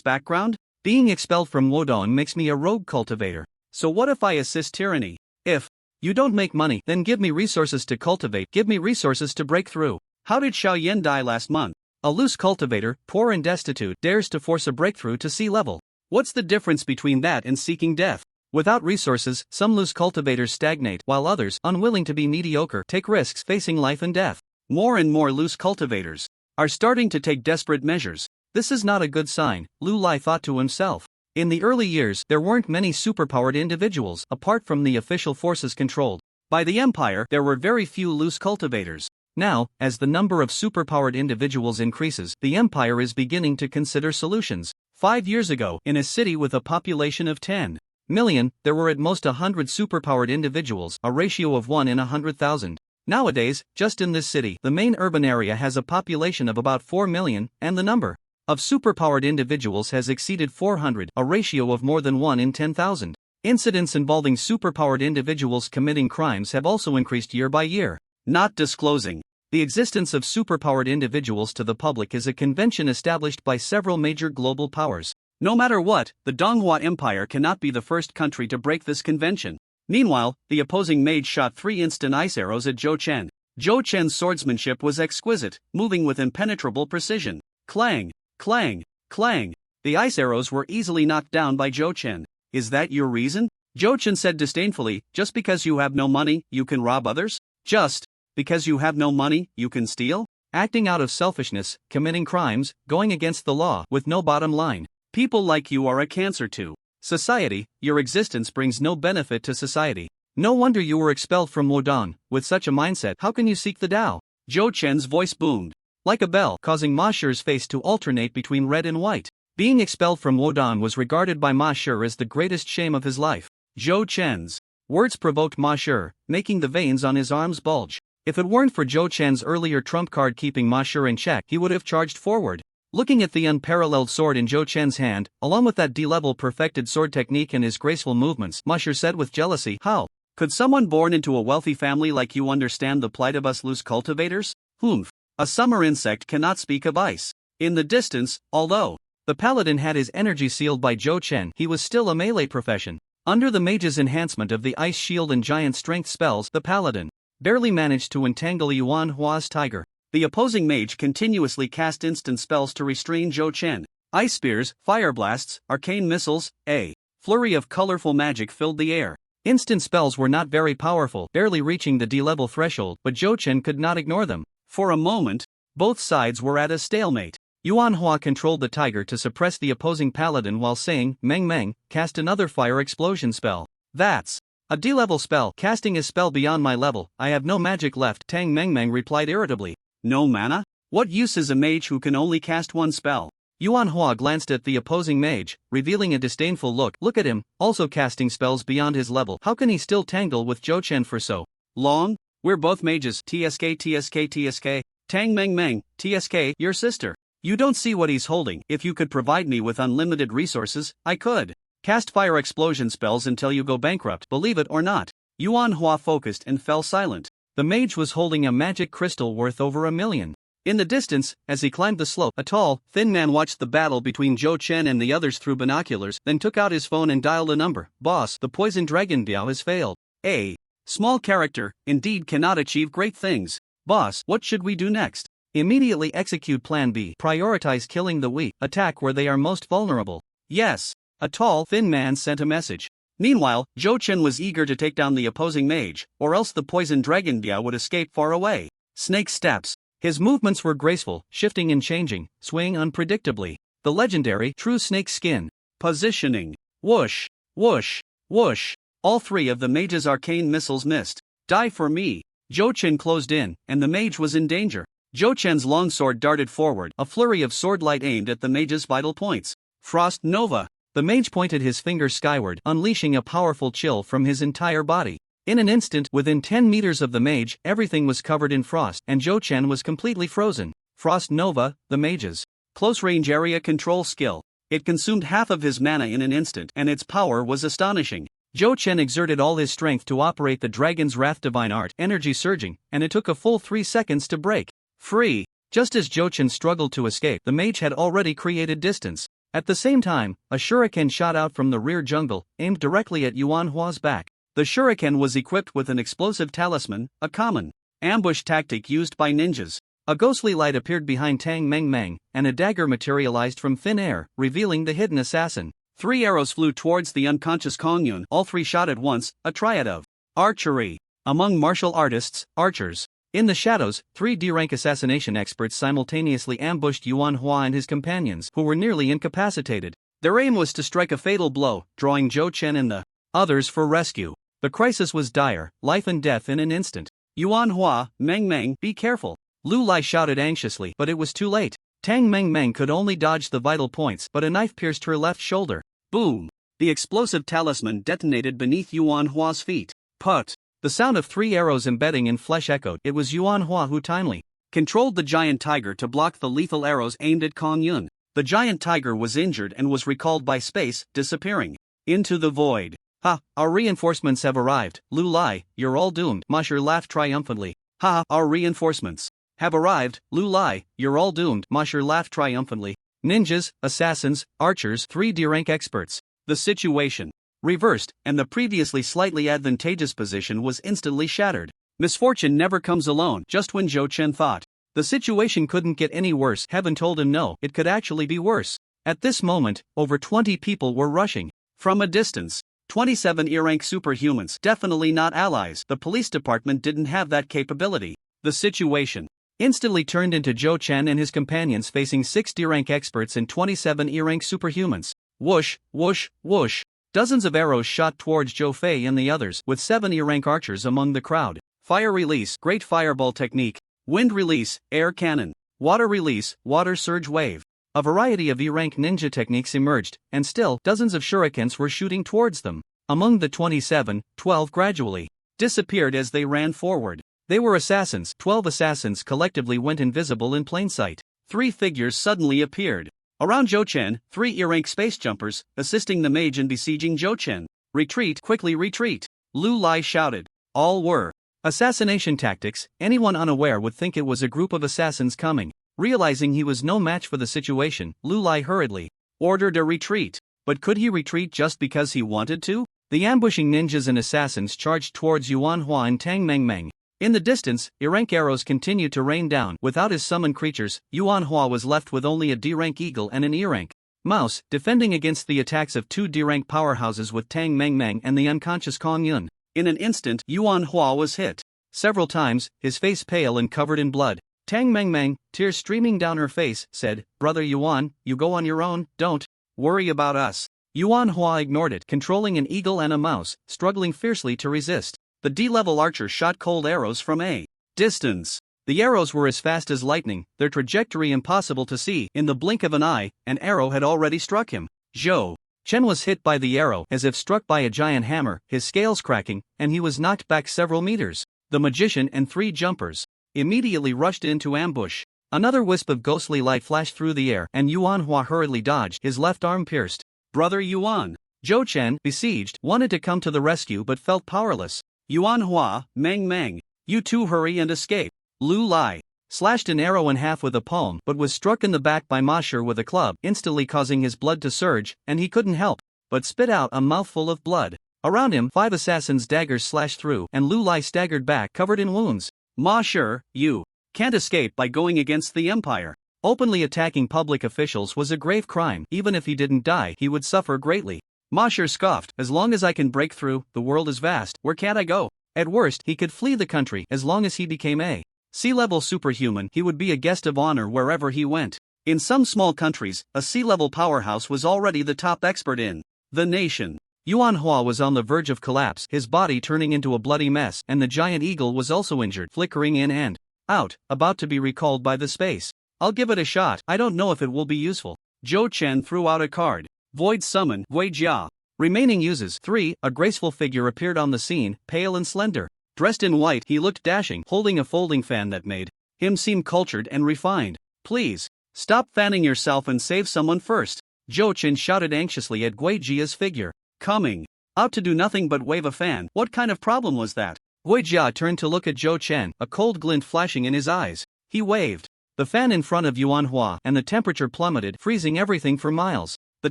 background? Being expelled from Wudong makes me a rogue cultivator. So what if I assist tyranny? If you don't make money, then give me resources to cultivate, give me resources to break through. How did Xiao Yan die last month? A loose cultivator, poor and destitute, dares to force a breakthrough to sea level. What's the difference between that and seeking death? Without resources, some loose cultivators stagnate, while others, unwilling to be mediocre, take risks facing life and death. More and more loose cultivators are starting to take desperate measures. This is not a good sign, Lu Lai thought to himself. In the early years, there weren't many superpowered individuals, apart from the official forces controlled by the Empire. There were very few loose cultivators. Now, as the number of superpowered individuals increases, the Empire is beginning to consider solutions. 5 years ago, in a city with a population of 10 million, there were at most 100 superpowered individuals, a ratio of 1 in 100,000. Nowadays, just in this city, the main urban area has a population of about 4 million, and the number of superpowered individuals has exceeded 400, a ratio of more than 1 in 10,000. Incidents involving superpowered individuals committing crimes have also increased year by year. Not disclosing the existence of superpowered individuals to the public is a convention established by several major global powers. No matter what, the Donghua Empire cannot be the first country to break this convention. Meanwhile, the opposing mage shot 3 instant ice arrows at Zhou Chen. Zhou Chen's swordsmanship was exquisite, moving with impenetrable precision. Clang, clang, clang. The ice arrows were easily knocked down by Zhou Chen. Is that your reason? Zhou Chen said disdainfully, just because you have no money, you can rob others? Just because you have no money, you can steal? Acting out of selfishness, committing crimes, going against the law with no bottom line. People like you are a cancer to society, your existence brings no benefit to society. No wonder you were expelled from Wudong. With such a mindset, how can you seek the Tao? Zhou Chen's voice boomed like a bell, causing Ma Shi's face to alternate between red and white. Being expelled from Wudong was regarded by Ma Shi as the greatest shame of his life. Zhou Chen's words provoked Ma Shi, making the veins on his arms bulge. If it weren't for Zhou Chen's earlier trump card keeping Ma Shi in check, he would have charged forward. Looking at the unparalleled sword in Zhou Chen's hand, along with that D-level perfected sword technique and his graceful movements, Ma Shi said with jealousy, "How could someone born into a wealthy family like you understand the plight of us loose cultivators? Humph. A summer insect cannot speak of ice." In the distance, although the paladin had his energy sealed by Zhou Chen, he was still a melee profession. Under the mage's enhancement of the ice shield and giant strength spells, the paladin barely managed to entangle Yuan Hua's tiger. The opposing mage continuously cast instant spells to restrain Zhou Chen. Ice spears, fire blasts, arcane missiles, a flurry of colorful magic filled the air. Instant spells were not very powerful, barely reaching the D-level threshold, but Zhou Chen could not ignore them. For a moment, both sides were at a stalemate. Yuan Hua controlled the tiger to suppress the opposing paladin while saying, "Meng Meng, cast another fire explosion spell." "That's a D-level spell. Casting a spell beyond my level. I have no magic left," Tang Meng Meng replied irritably. "No mana? What use is a mage who can only cast one spell?" Yuan Hua glanced at the opposing mage, revealing a disdainful look. Look at him, also casting spells beyond his level. How can he still tangle with Zhou Chen for so long? "We're both mages. TSK. Tang Meng Meng, TSK, your sister. You don't see what he's holding. If you could provide me with unlimited resources, I could cast fire explosion spells until you go bankrupt, believe it or not." Yuan Hua focused and fell silent. The mage was holding a magic crystal worth over 1,000,000. In the distance, as he climbed the slope, a tall, thin man watched the battle between Zhou Chen and the others through binoculars, then took out his phone and dialed a number. "Boss, the poison dragon Biao has failed. A small character, indeed, cannot achieve great things. Boss, what should we do next?" "Immediately execute Plan B. Prioritize killing the weak. Attack where they are most vulnerable." "Yes." A tall, thin man sent a message. Meanwhile, Zhou Chen was eager to take down the opposing mage, or else the poison dragon Bia would escape far away. Snake steps. His movements were graceful, shifting and changing, swaying unpredictably. The legendary true snake skin positioning. Whoosh, whoosh, whoosh. All three of the mage's arcane missiles missed. "Die for me." Zhou Chen closed in, and the mage was in danger. Zhou Chen's longsword darted forward, a flurry of sword light aimed at the mage's vital points. Frost Nova. The mage pointed his finger skyward, unleashing a powerful chill from his entire body. In an instant, within 10 meters of the mage, everything was covered in frost, and Zhou Chen was completely frozen. Frost Nova, the mage's close-range area control skill. It consumed half of his mana in an instant, and its power was astonishing. Zhou Chen exerted all his strength to operate the Dragon's Wrath divine art, energy surging, and it took a full 3 seconds to break free. Just as Zhou Chen struggled to escape, the mage had already created distance. At the same time, a shuriken shot out from the rear jungle, aimed directly at Yuan Hua's back. The shuriken was equipped with an explosive talisman, a common ambush tactic used by ninjas. A ghostly light appeared behind Tang Meng Meng, and a dagger materialized from thin air, revealing the hidden assassin. 3 arrows flew towards the unconscious Kong Yun, all 3 shot at once, a triad of archery. Among martial artists, archers. In the shadows, 3 D-rank assassination experts simultaneously ambushed Yuan Hua and his companions, who were nearly incapacitated. Their aim was to strike a fatal blow, drawing Zhou Chen and the others for rescue. The crisis was dire, life and death in an instant. "Yuan Hua, Meng Meng, be careful," Lu Lai shouted anxiously, but it was too late. Tang Meng Meng could only dodge the vital points, but a knife pierced her left shoulder. Boom! The explosive talisman detonated beneath Yuan Hua's feet. Put! The sound of 3 arrows embedding in flesh echoed. It was Yuan Hua who timely controlled the giant tiger to block the lethal arrows aimed at Kong Yun. The giant tiger was injured and was recalled by space, disappearing into the void. "Ha, our reinforcements have arrived. Lu Lai, you're all doomed." Ma Shi laughed triumphantly. "Ha, our reinforcements have arrived. Lu Lai, you're all doomed." Ma Shi laughed triumphantly. Ninjas, assassins, archers, 3 D-rank experts. The situation reversed, and the previously slightly advantageous position was instantly shattered. Misfortune never comes alone. Just when Zhou Chen thought the situation couldn't get any worse, heaven told him no, it could actually be worse. At this moment, over 20 people were rushing from a distance. 27 E-rank superhumans, definitely not allies. The police department didn't have that capability. The situation instantly turned into Zhou Chen and his companions facing 6 D-rank experts and 27 E-rank superhumans. Whoosh, whoosh, whoosh. Dozens of arrows shot towards Zhou Fei and the others, with 7 E-rank archers among the crowd. Fire release, great fireball technique. Wind release, air cannon. Water release, water surge wave. A variety of E-rank ninja techniques emerged, and still, dozens of shurikens were shooting towards them. Among the 27, 12 gradually disappeared as they ran forward. They were assassins. 12 assassins collectively went invisible in plain sight. 3 figures suddenly appeared around Zhou Chen, 3 E-rank space jumpers, assisting the mage in besieging Zhou Chen. Retreat, quickly retreat. Lu Lai shouted. All were assassination tactics. Anyone unaware would think it was a group of assassins coming. Realizing he was no match for the situation, Lu Lai hurriedly ordered a retreat. But could he retreat just because he wanted to? The ambushing ninjas and assassins charged towards Yuan Hua and Tang Mengmeng. In the distance, E-rank arrows continued to rain down. Without his summoned creatures, Yuan Hua was left with only a D-rank eagle and an E-rank mouse, defending against the attacks of 2 D-rank powerhouses with Tang Mengmeng and the unconscious Kong Yun. In an instant, Yuan Hua was hit several times, his face pale and covered in blood. Tang Mengmeng, tears streaming down her face, said, "Brother Yuan, you go on your own, don't worry about us." Yuan Hua ignored it, controlling an eagle and a mouse, struggling fiercely to resist. The D-level archer shot cold arrows from a distance. The arrows were as fast as lightning, their trajectory impossible to see. In the blink of an eye, an arrow had already struck him. Zhou Chen was hit by the arrow as if struck by a giant hammer, his scales cracking, and he was knocked back several meters. The magician and 3 jumpers immediately rushed into ambush. Another wisp of ghostly light flashed through the air, and Yuan Hua hurriedly dodged, his left arm pierced. Brother Yuan. Zhou Chen, besieged, wanted to come to the rescue but felt powerless. Yuan Hua, Meng, you two hurry and escape. Lu Lai slashed an arrow in half with a palm but was struck in the back by Ma Shi with a club, instantly causing his blood to surge, and he couldn't help but spit out a mouthful of blood. Around him, 5 assassins' daggers slashed through, and Lu Lai staggered back, covered in wounds. Ma Shi, you can't escape by going against the Empire. Openly attacking public officials was a grave crime. Even if he didn't die, he would suffer greatly. Ma Shi scoffed, as long as I can break through, the world is vast, where can't I go? At worst, he could flee the country. As long as he became a sea-level superhuman, he would be a guest of honor wherever he went. In some small countries, a sea-level powerhouse was already the top expert in the nation. Yuan Hua was on the verge of collapse, his body turning into a bloody mess, and the giant eagle was also injured, flickering in and out, about to be recalled by the space. I'll give it a shot, I don't know if it will be useful. Zhou Chen threw out a card. Void Summon, Wei Jia. Remaining uses 3. A graceful figure appeared on the scene, pale and slender. Dressed in white, he looked dashing, holding a folding fan that made him seem cultured and refined. Please, stop fanning yourself and save someone first. Zhou Chen shouted anxiously at Wei Jia's figure. Coming out to do nothing but wave a fan. What kind of problem was that? Wei Jia turned to look at Zhou Chen, a cold glint flashing in his eyes. He waved the fan in front of Yuan Hua, and the temperature plummeted, freezing everything for miles. The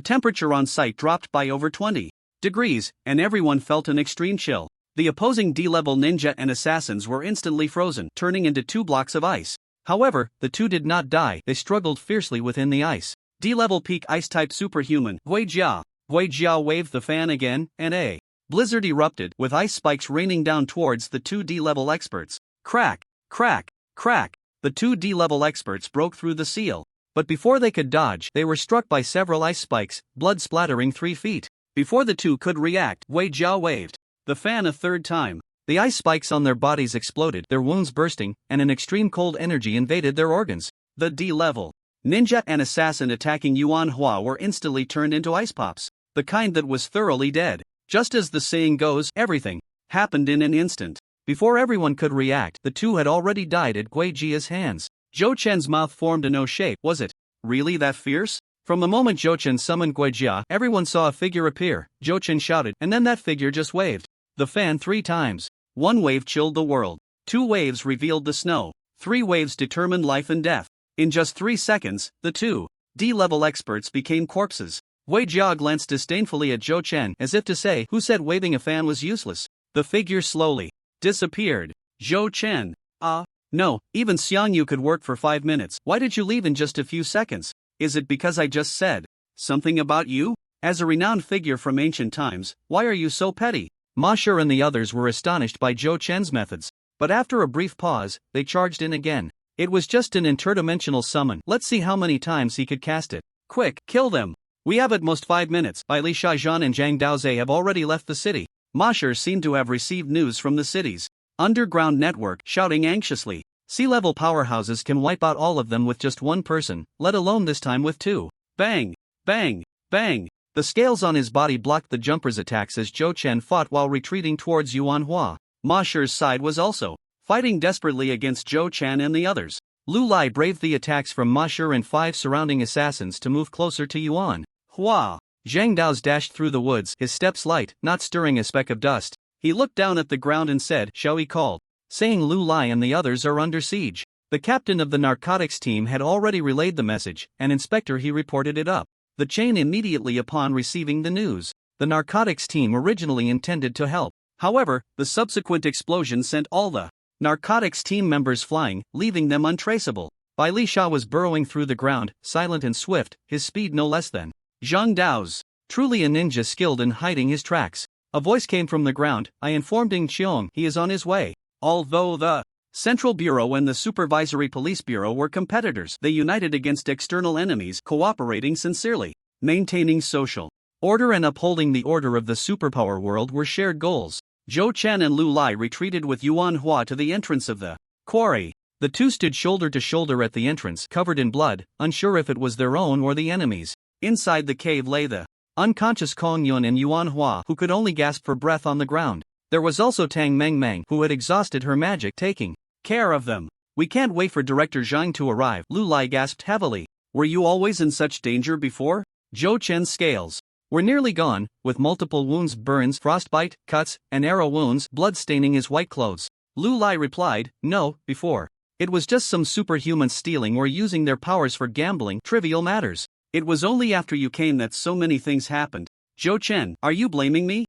temperature on site dropped by over 20 degrees, and everyone felt an extreme chill. The opposing D-level ninja and assassins were instantly frozen, turning into 2 blocks of ice. However, the 2 did not die, they struggled fiercely within the ice. D-level peak ice-type superhuman, Wei Jia. Wei Jia waved the fan again, and a blizzard erupted, with ice spikes raining down towards the 2 D-level experts. Crack, crack, crack. The 2 D-level experts broke through the seal. But before they could dodge, they were struck by several ice spikes, blood splattering 3 feet. Before the 2 could react, Wei Jia waved the fan a 3rd time. The ice spikes on their bodies exploded, their wounds bursting, and an extreme cold energy invaded their organs. The D-level ninja and assassin attacking Yuan Hua were instantly turned into ice pops, the kind that was thoroughly dead. Just as the saying goes, everything happened in an instant. Before everyone could react, the 2 had already died at Wei Jia's hands. Zhou Chen's mouth formed a no shape. Was it really that fierce? From the moment Zhou Chen summoned Wei Jia, everyone saw a figure appear. Zhou Chen shouted, and then that figure just waved the fan 3 times. 1 wave chilled the world. 2 waves revealed the snow. 3 waves determined life and death. In just 3 seconds, the 2 D-level experts became corpses. Wei Jia glanced disdainfully at Zhou Chen, as if to say, who said waving a fan was useless? The figure slowly disappeared. Zhou Chen. No, even Xiang Yu could work for 5 minutes. Why did you leave in just a few seconds? Is it because I just said something about you? As a renowned figure from ancient times, why are you so petty? Ma Shi and the others were astonished by Zhou Chen's methods. But after a brief pause, they charged in again. It was just an interdimensional summon. Let's see how many times he could cast it. Quick, kill them. We have at most 5 minutes. Bai Li Shaizhan and Zhang Daoze have already left the city. Ma Shi seemed to have received news from the city's underground network, shouting anxiously. Sea-level powerhouses can wipe out all of them with just one person, let alone this time with 2. Bang! Bang! Bang! The scales on his body blocked the jumper's attacks as Zhou Chen fought while retreating towards Yuanhua. Ma Shi's side was also fighting desperately against Zhou Chen and the others. Lu Lai braved the attacks from Ma Shi and 5 surrounding assassins to move closer to Yuan. Hua! Zhang Dao's dashed through the woods, his steps light, not stirring a speck of dust. He looked down at the ground and said, "Shall we call?" saying Lu Lai and the others are under siege. The captain of the narcotics team had already relayed the message, and Inspector he reported it up the chain immediately upon receiving the news. The narcotics team originally intended to help. However, the subsequent explosion sent all the narcotics team members flying, leaving them untraceable. Bai Li Sha was burrowing through the ground, silent and swift, his speed no less than Zhang Dao's. Truly a ninja skilled in hiding his tracks. A voice came from the ground. "I informed Ding Qiong he is on his way." Although the Central Bureau and the Supervisory Police Bureau were competitors, they united against external enemies, cooperating sincerely. Maintaining social order and upholding the order of the superpower world were shared goals. Zhou Chen and Lu Lai retreated with Yuanhua to the entrance of the quarry. The two stood shoulder to shoulder at the entrance, covered in blood, unsure if it was their own or the enemy's. Inside the cave lay the unconscious Kong Yun and Yuanhua, who could only gasp for breath on the ground. There was also Tang Mengmeng, who had exhausted her magic, taking care of them. "We can't wait for Director Zhang to arrive," Lu Lai gasped heavily. "Were you always in such danger before?" Zhou Chen's scales were nearly gone, with multiple wounds, burns, frostbite, cuts, and arrow wounds, blood staining his white clothes. Lu Lai replied, "No, before. It was just some superhumans stealing or using their powers for gambling, trivial matters. It was only after you came that so many things happened." "Zhou Chen, are you blaming me?"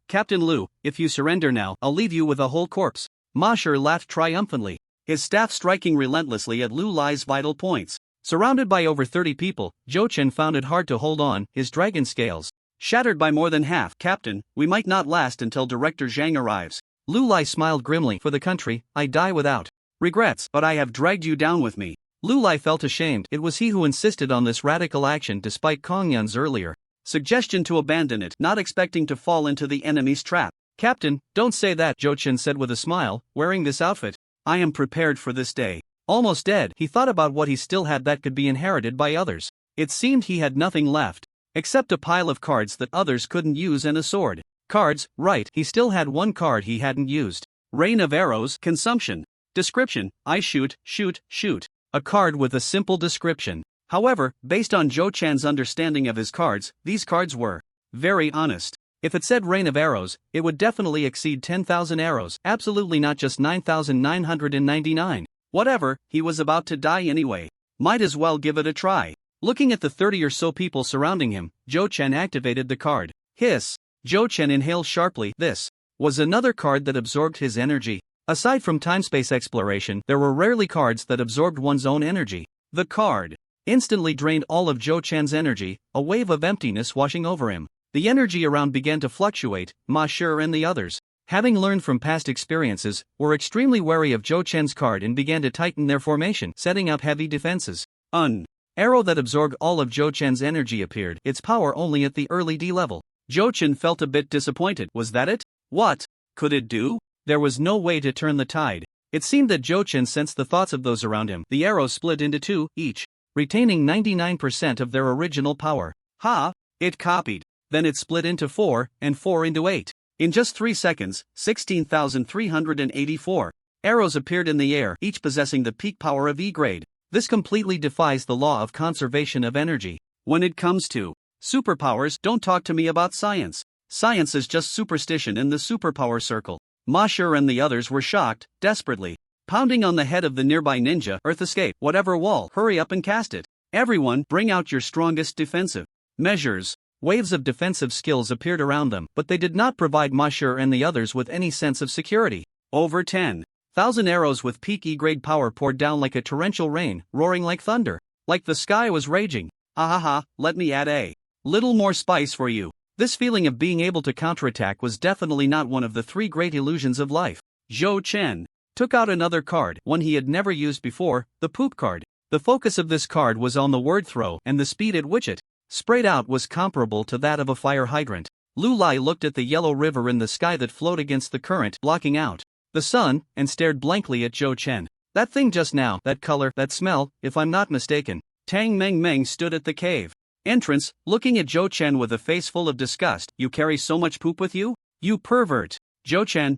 Captain Lu, if you surrender now, I'll leave you with a whole corpse." Ma Shi laughed triumphantly, his staff striking relentlessly at Lu Lai's vital points. Surrounded by over 30 people, Zhou Chen found it hard to hold on, his dragon scales shattered by more than half. "Captain, we might not last until Director Zhang arrives." Lu Lai smiled grimly. "For the country, I die without regrets, but I have dragged you down with me." Lu Lai felt ashamed. It was he who insisted on this radical action despite Kong Yun's earlier suggestion to abandon it, not expecting to fall into the enemy's trap. "Captain, don't say that," Zhou Chen said with a smile, "wearing this outfit, I am prepared for this day." Almost dead, he thought about what he still had that could be inherited by others. It seemed he had nothing left, except a pile of cards that others couldn't use and a sword. Cards, right, he still had one card he hadn't used. Rain of arrows, consumption. Description, I shoot, shoot, shoot. A card with a simple description. However, based on Zhou Chan's understanding of his cards, these cards were very honest. If it said rain of arrows, it would definitely exceed 10,000 arrows, absolutely not just 9,999. Whatever, he was about to die anyway. Might as well give it a try. Looking at the 30 or so people surrounding him, Zhou Chen activated the card. Hiss! Zhou Chen inhaled sharply. This was another card that absorbed his energy. Aside from time-space exploration, there were rarely cards that absorbed one's own energy. The card instantly drained all of Zhou Chan's energy, a wave of emptiness washing over him. The energy around began to fluctuate. Ma Shi and the others, having learned from past experiences, were extremely wary of Zhou Chan's card and began to tighten their formation, setting up heavy defenses. An arrow that absorbed all of Zhou Chan's energy appeared, its power only at the early D level. Zhou Chen felt a bit disappointed. Was that it? What could it do? There was no way to turn the tide. It seemed that Zhou Chen sensed the thoughts of those around him. The arrows split into 2, each retaining 99% of their original power. It copied. Then it split into 4, and 4 into 8. In just 3 seconds, 16,384 arrows appeared in the air, each possessing the peak power of E grade. This completely defies the law of conservation of energy. When it comes to superpowers, don't talk to me about science. Science is just superstition in the superpower circle. Ma Shi and the others were shocked, desperately pounding on the head of the nearby ninja. Earth escape, whatever wall, hurry up and cast it. Everyone, bring out your strongest defensive measures. Waves of defensive skills appeared around them, but they did not provide Ma Shi and the others with any sense of security. Over 10,000 arrows with peak E-grade power poured down like a torrential rain, roaring like thunder. Like the sky was raging. Let me add a Little more spice for you. This feeling of being able to counterattack was definitely not one of the three great illusions of life. Zhou Chen took out another card, one he had never used before, the poop card. The focus of this card was on the word throw, and the speed at which it sprayed out was comparable to that of a fire hydrant. Lu Lai looked at the yellow river in the sky that flowed against the current, blocking out the sun, and stared blankly at Zhou Chen. That thing just now, that color, that smell, if I'm not mistaken. Tang Meng Meng stood at the cave entrance, looking at Zhou Chen with a face full of disgust. You carry so much poop with you? You pervert. Zhou Chen,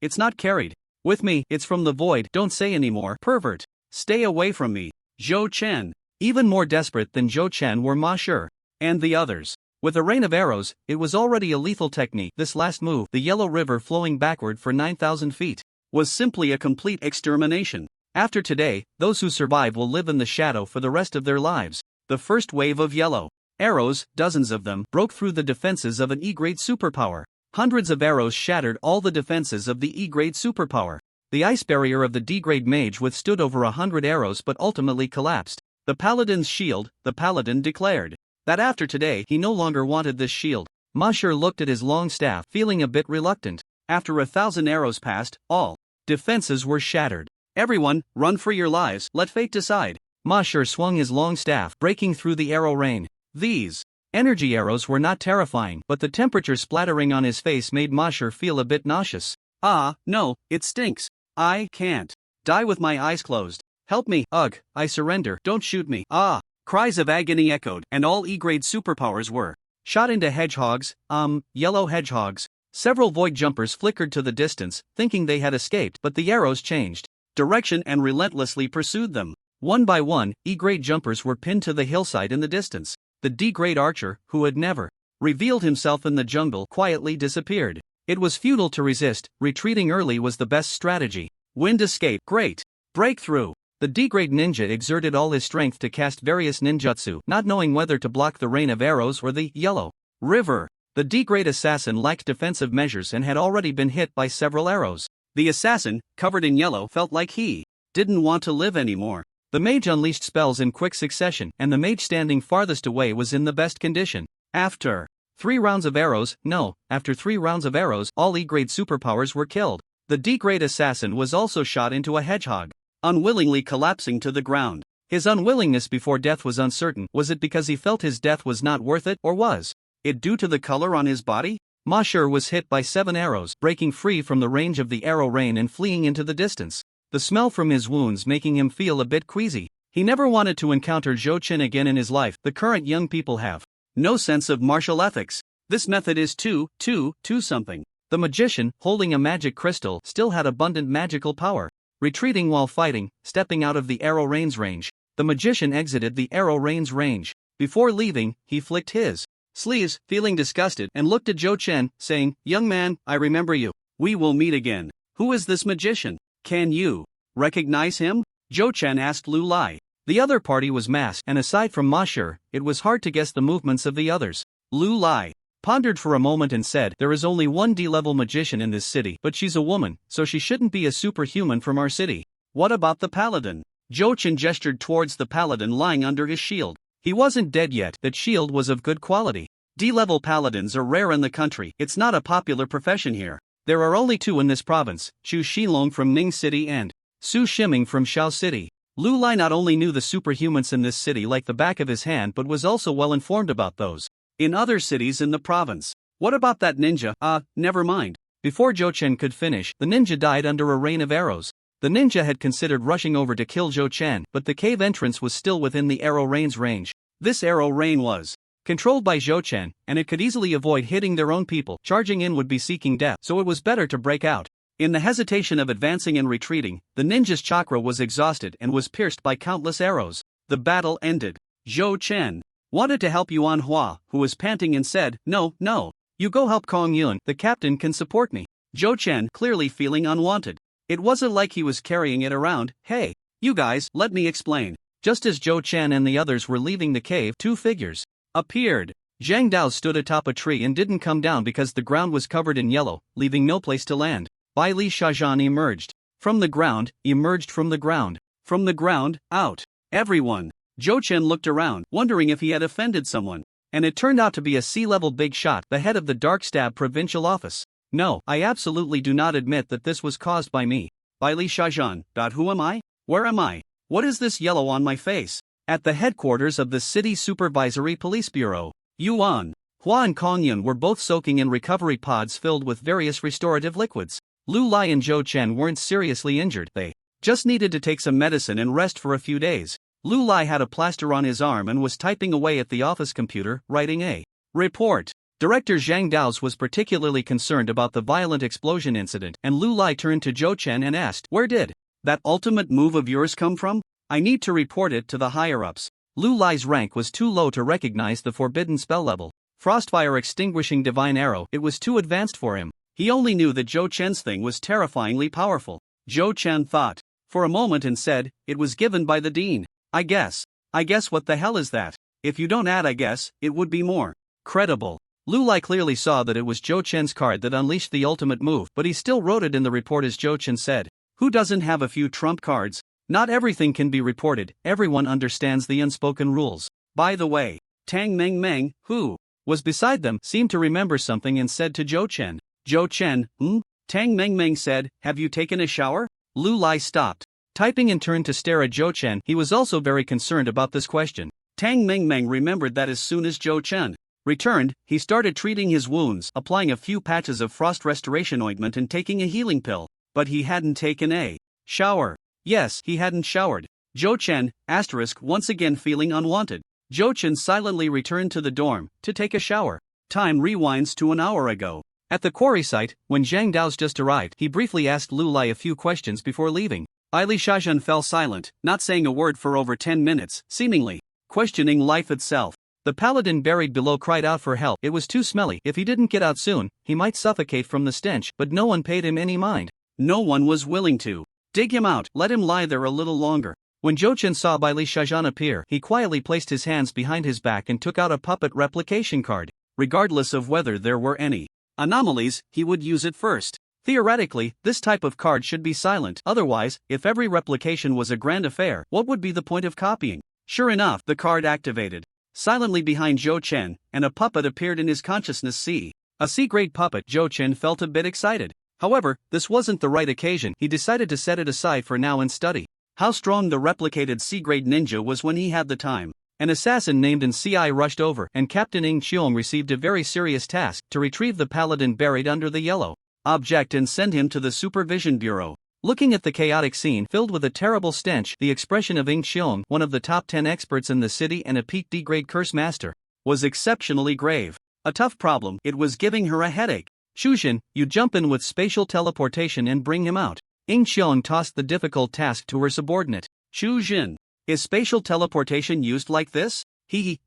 it's not carried with me, it's from the void. Don't say anymore, pervert. Stay away from me. Zhou Chen. Even more desperate than Zhou Chen were Ma Shi and the others. With a rain of arrows, it was already a lethal technique. This last move, the yellow river flowing backward for 9,000 feet, was simply a complete extermination. After today, those who survive will live in the shadow for the rest of their lives. The first wave of yellow arrows, dozens of them, broke through the defenses of an E-grade superpower. Hundreds of arrows shattered all the defenses of the E-grade superpower. The ice barrier of the D-grade mage withstood over 100 arrows but ultimately collapsed. The paladin's shield, the paladin declared that after today he no longer wanted this shield. Ma Shi looked at his long staff, feeling a bit reluctant. After 1,000 arrows passed, all defenses were shattered. Everyone, run for your lives, let fate decide. Ma Shi swung his long staff, breaking through the arrow rain. These energy arrows were not terrifying, but the temperature splattering on his face made Ma Shi feel a bit nauseous. Ah, no, it stinks. I can't die with my eyes closed. Help me, ugh, I surrender, don't shoot me. Ah! Cries of agony echoed, and all E-grade superpowers were shot into hedgehogs, yellow hedgehogs. Several void jumpers flickered to the distance, thinking they had escaped, but the arrows changed direction and relentlessly pursued them. One by one, E-grade jumpers were pinned to the hillside in the distance. The D-grade archer, who had never revealed himself in the jungle, quietly disappeared. It was futile to resist, retreating early was the best strategy. Wind escape, great. Breakthrough. The D-grade ninja exerted all his strength to cast various ninjutsu, not knowing whether to block the rain of arrows or the yellow river. The D-grade assassin lacked defensive measures and had already been hit by several arrows. The assassin, covered in yellow, felt like he didn't want to live anymore. The mage unleashed spells in quick succession, and the mage standing farthest away was in the best condition. After 3 rounds of arrows, all E-grade superpowers were killed. The D-grade assassin was also shot into a hedgehog, unwillingly collapsing to the ground. His unwillingness before death was uncertain. Was it because he felt his death was not worth it, or was it due to the color on his body? Ma Shi was hit by 7 arrows, breaking free from the range of the arrow rain and fleeing into the distance. The smell from his wounds making him feel a bit queasy. He never wanted to encounter Zhou Chen again in his life. The current young people have no sense of martial ethics. This method is too something. The magician, holding a magic crystal, still had abundant magical power. Retreating while fighting, stepping out of the arrow rain's range, the magician exited the arrow rain's range. Before leaving, he flicked his sleeves, feeling disgusted, and looked at Zhou Chen, saying, "Young man, I remember you. We will meet again. Who is this magician? Can you recognize him?" Zhou Chen asked Lu Lai. The other party was masked, and aside from Ma Shi, it was hard to guess the movements of the others. Lu Lai pondered for a moment and said, "There is only one D-level magician in this city, but she's a woman, so she shouldn't be a superhuman from our city." "What about the paladin?" Zhou Chen gestured towards the paladin lying under his shield. He wasn't dead yet. That shield was of good quality. D-level paladins are rare in the country. It's not a popular profession here. There are only 2 in this province, Chu Xilong from Ning City and Su Shiming from Shao City. Lu Lai not only knew the superhumans in this city like the back of his hand but was also well informed about those in other cities in the province. "What about that ninja?" Never mind." Before Zhou Chen could finish, the ninja died under a rain of arrows. The ninja had considered rushing over to kill Zhou Chen, but the cave entrance was still within the arrow rain's range. This arrow rain was controlled by Zhou Chen, and it could easily avoid hitting their own people. Charging in would be seeking death, so it was better to break out. In the hesitation of advancing and retreating, the ninja's chakra was exhausted and was pierced by countless arrows. The battle ended. Zhou Chen wanted to help Yuan Hua, who was panting, and said, No, you go help Kong Yun, the captain can support me." Zhou Chen, clearly feeling unwanted. It wasn't like he was carrying it around. "Hey, you guys, let me explain." Just as Zhou Chen and the others were leaving the cave, 2 figures appeared. Zhang Dao stood atop a tree and didn't come down because the ground was covered in yellow, leaving no place to land. Bai Li Shazhan emerged from the ground, out. Everyone. Zhou Chen looked around, wondering if he had offended someone. And it turned out to be a C-level big shot, the head of the Dark Stab provincial office. No, I absolutely do not admit that this was caused by me. By Li Shajan. Who am I? Where am I? What is this yellow on my face? At the headquarters of the City Supervisory Police Bureau, Yuan, Hua and Kongyun were both soaking in recovery pods filled with various restorative liquids. Lu Lai and Zhou Chen weren't seriously injured, they just needed to take some medicine and rest for a few days. Lu Lai had a plaster on his arm and was typing away at the office computer, writing a report. Director Zhang Dao's was particularly concerned about the violent explosion incident, and Lu Lai turned to Zhou Chen and asked, "Where did that ultimate move of yours come from? I need to report it to the higher-ups." Lu Lai's rank was too low to recognize the forbidden spell level. Frostfire Extinguishing Divine Arrow, it was too advanced for him. He only knew that Zhou Chen's thing was terrifyingly powerful. Zhou Chen thought for a moment and said, "It was given by the dean. I guess what the hell is that? If you don't add I guess, it would be more credible." Lu Lai clearly saw that it was Zhou Chen's card that unleashed the ultimate move, but he still wrote it in the report as Zhou Chen said. Who doesn't have a few trump cards? Not everything can be reported, everyone understands the unspoken rules. By the way, Tang Meng Meng, who was beside them, seemed to remember something and said to Zhou Chen. Zhou Chen, Tang Meng Meng said, "Have you taken a shower?" Lu Lai stopped typing and turned to stare at Zhou Chen. He was also very concerned about this question. Tang Meng Meng remembered that as soon as Zhou Chen returned, he started treating his wounds, applying a few patches of frost restoration ointment and taking a healing pill. But he hadn't taken a shower. Yes, he hadn't showered. Zhou Chen, once again feeling unwanted. Zhou Chen silently returned to the dorm to take a shower. Time rewinds to an hour ago. At the quarry site, when Zhang Dao's just arrived, he briefly asked Lu Lai a few questions before leaving. Li Shazhen fell silent, not saying a word for over 10 minutes, seemingly questioning life itself. The paladin buried below cried out for help. It was too smelly. If he didn't get out soon, he might suffocate from the stench, but no one paid him any mind. No one was willing to dig him out, let him lie there a little longer. When Zhou Chen saw Bai Li Shazhan appear, he quietly placed his hands behind his back and took out a puppet replication card. Regardless of whether there were any anomalies, he would use it first. Theoretically, this type of card should be silent. Otherwise, if every replication was a grand affair, what would be the point of copying? Sure enough, the card activated silently behind Zhou Chen, and a puppet appeared in his consciousness. A C-grade puppet. Zhou Chen felt a bit excited. However, this wasn't the right occasion. He decided to set it aside for now and study how strong the replicated C-grade ninja was when he had the time. An assassin named NCI rushed over, and Captain Ing Xiong received a very serious task to retrieve the paladin buried under the yellow object and send him to the Supervision Bureau. Looking at the chaotic scene filled with a terrible stench, the expression of Ing Xiong, one of the top 10 experts in the city and a peak D-grade curse master, was exceptionally grave. A tough problem, it was giving her a headache. Shuzhen, you jump in with spatial teleportation and bring him out. Ing Xiong tossed the difficult task to her subordinate. Shuzhen, is spatial teleportation used like this?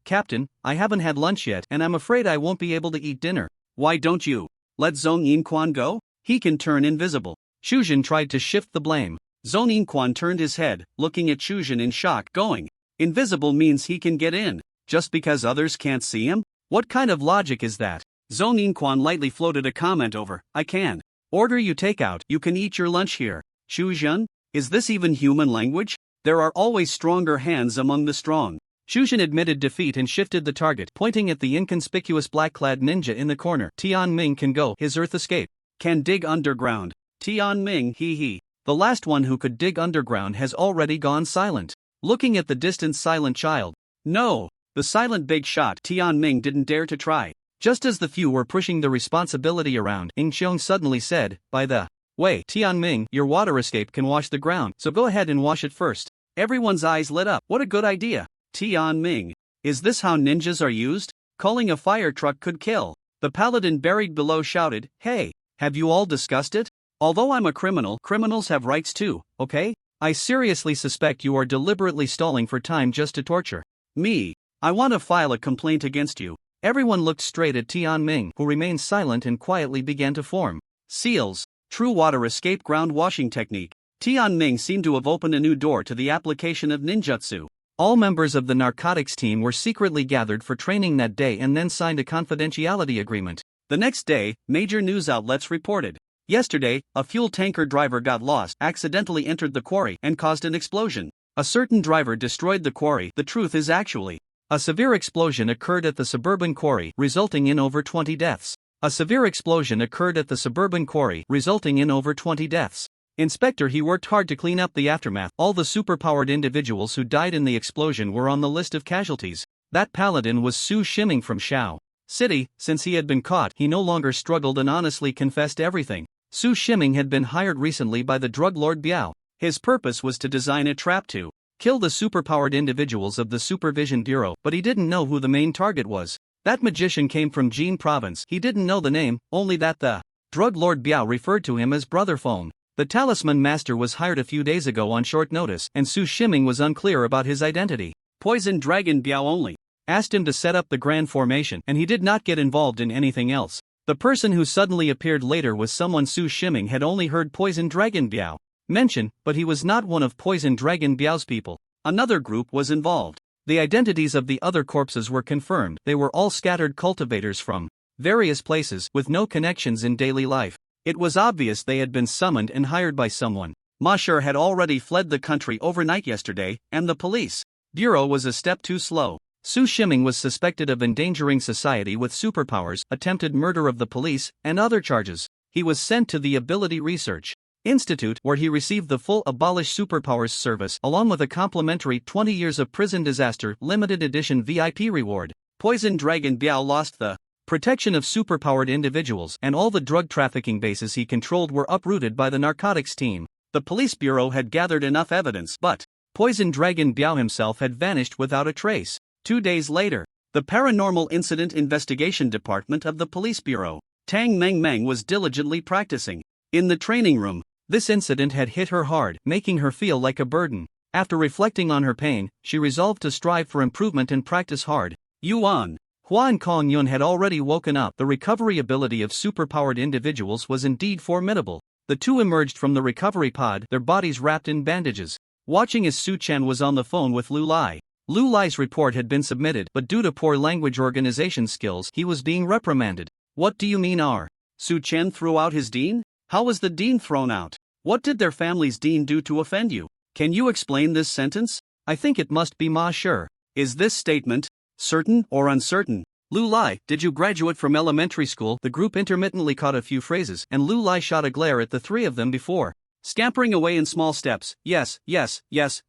Captain, I haven't had lunch yet and I'm afraid I won't be able to eat dinner. Why don't you let Zhong Yinquan go? He can turn invisible. Shuzhen tried to shift the blame. Zhong Yinquan turned his head, looking at Shuzhen in shock. Going invisible means he can get in, just because others can't see him? What kind of logic is that? Zhong Yinquan lightly floated a comment over, I can order you takeout, you can eat your lunch here. Shuzhen, is this even human language? There are always stronger hands among the strong. Shuzhen admitted defeat and shifted the target, pointing at the inconspicuous black-clad ninja in the corner. Tian Ming can go, his earth escape can dig underground. Tian Ming, the last one who could dig underground has already gone silent. Looking at the distant silent child. No, the silent big shot. Tian Ming didn't dare to try. Just as the few were pushing the responsibility around, Ing Xiong suddenly said, by the way, Tian Ming, your water escape can wash the ground, so go ahead and wash it first. Everyone's eyes lit up. What a good idea. Tian Ming, is this how ninjas are used? Calling a fire truck could kill. The paladin buried below shouted, hey, have you all discussed it? Although I'm a criminal, criminals have rights too, okay? I seriously suspect you are deliberately stalling for time just to torture me. I want to file a complaint against you. Everyone looked straight at Tian Ming, who remained silent and quietly began to form seals. True water escape ground washing technique. Tian Ming seemed to have opened a new door to the application of ninjutsu. All members of the narcotics team were secretly gathered for training that day and then signed a confidentiality agreement. The next day, major news outlets reported. Yesterday, a fuel tanker driver got lost, accidentally entered the quarry, and caused an explosion. A certain driver destroyed the quarry. The truth is actually, A severe explosion occurred at the suburban quarry, resulting in over 20 deaths. A severe explosion occurred at the suburban quarry, resulting in over 20 deaths. Inspector, he worked hard to clean up the aftermath. All the superpowered individuals who died in the explosion were on the list of casualties. That paladin was Su Shiming from Shao City. Since he had been caught, he no longer struggled and honestly confessed everything. Su Shiming had been hired recently by the drug lord Biao. His purpose was to design a trap to kill the superpowered individuals of the Supervision Bureau, but he didn't know who the main target was. That magician came from Jin Province. He didn't know the name, only that the drug lord Biao referred to him as Brother Phone. The talisman master was hired a few days ago on short notice, and Su Shiming was unclear about his identity. Poison Dragon Biao only asked him to set up the grand formation, and he did not get involved in anything else. The person who suddenly appeared later was someone Su Shiming had only heard Poison Dragon Biao mention, but he was not one of Poison Dragon Biao's people. Another group was involved. The identities of the other corpses were confirmed. They were all scattered cultivators from various places with no connections in daily life. It was obvious they had been summoned and hired by someone. Ma Shi had already fled the country overnight yesterday, and the police bureau was a step too slow. Su Shiming was suspected of endangering society with superpowers, attempted murder of the police, and other charges. He was sent to the Ability Research Institute, where he received the full Abolish Superpowers service along with a complimentary 20 years of prison disaster limited edition VIP reward. Poison Dragon Biao lost the protection of superpowered individuals, and all the drug trafficking bases he controlled were uprooted by the narcotics team. The police bureau had gathered enough evidence, but Poison Dragon Biao himself had vanished without a trace. 2 days later, the Paranormal Incident Investigation Department of the Police Bureau, Tang Meng was diligently practicing. In the training room, this incident had hit her hard, making her feel like a burden. After reflecting on her pain, she resolved to strive for improvement and practice hard. Yuan Hua and Kong Yun had already woken up. The recovery ability of superpowered individuals was indeed formidable. The two emerged from the recovery pod, their bodies wrapped in bandages. Watching as Su Chen was on the phone with Lu Lai. Lu Lai's report had been submitted, but due to poor language organization skills, he was being reprimanded. What do you mean are? Su Chen threw out his dean? How was the dean thrown out? What did their family's dean do to offend you? Can you explain this sentence? I think it must be Ma Shi. Is this statement certain or uncertain? Lu Lai, did you graduate from elementary school? The group intermittently caught a few phrases, and Lu Lai shot a glare at the three of them before scampering away in small steps. Yes,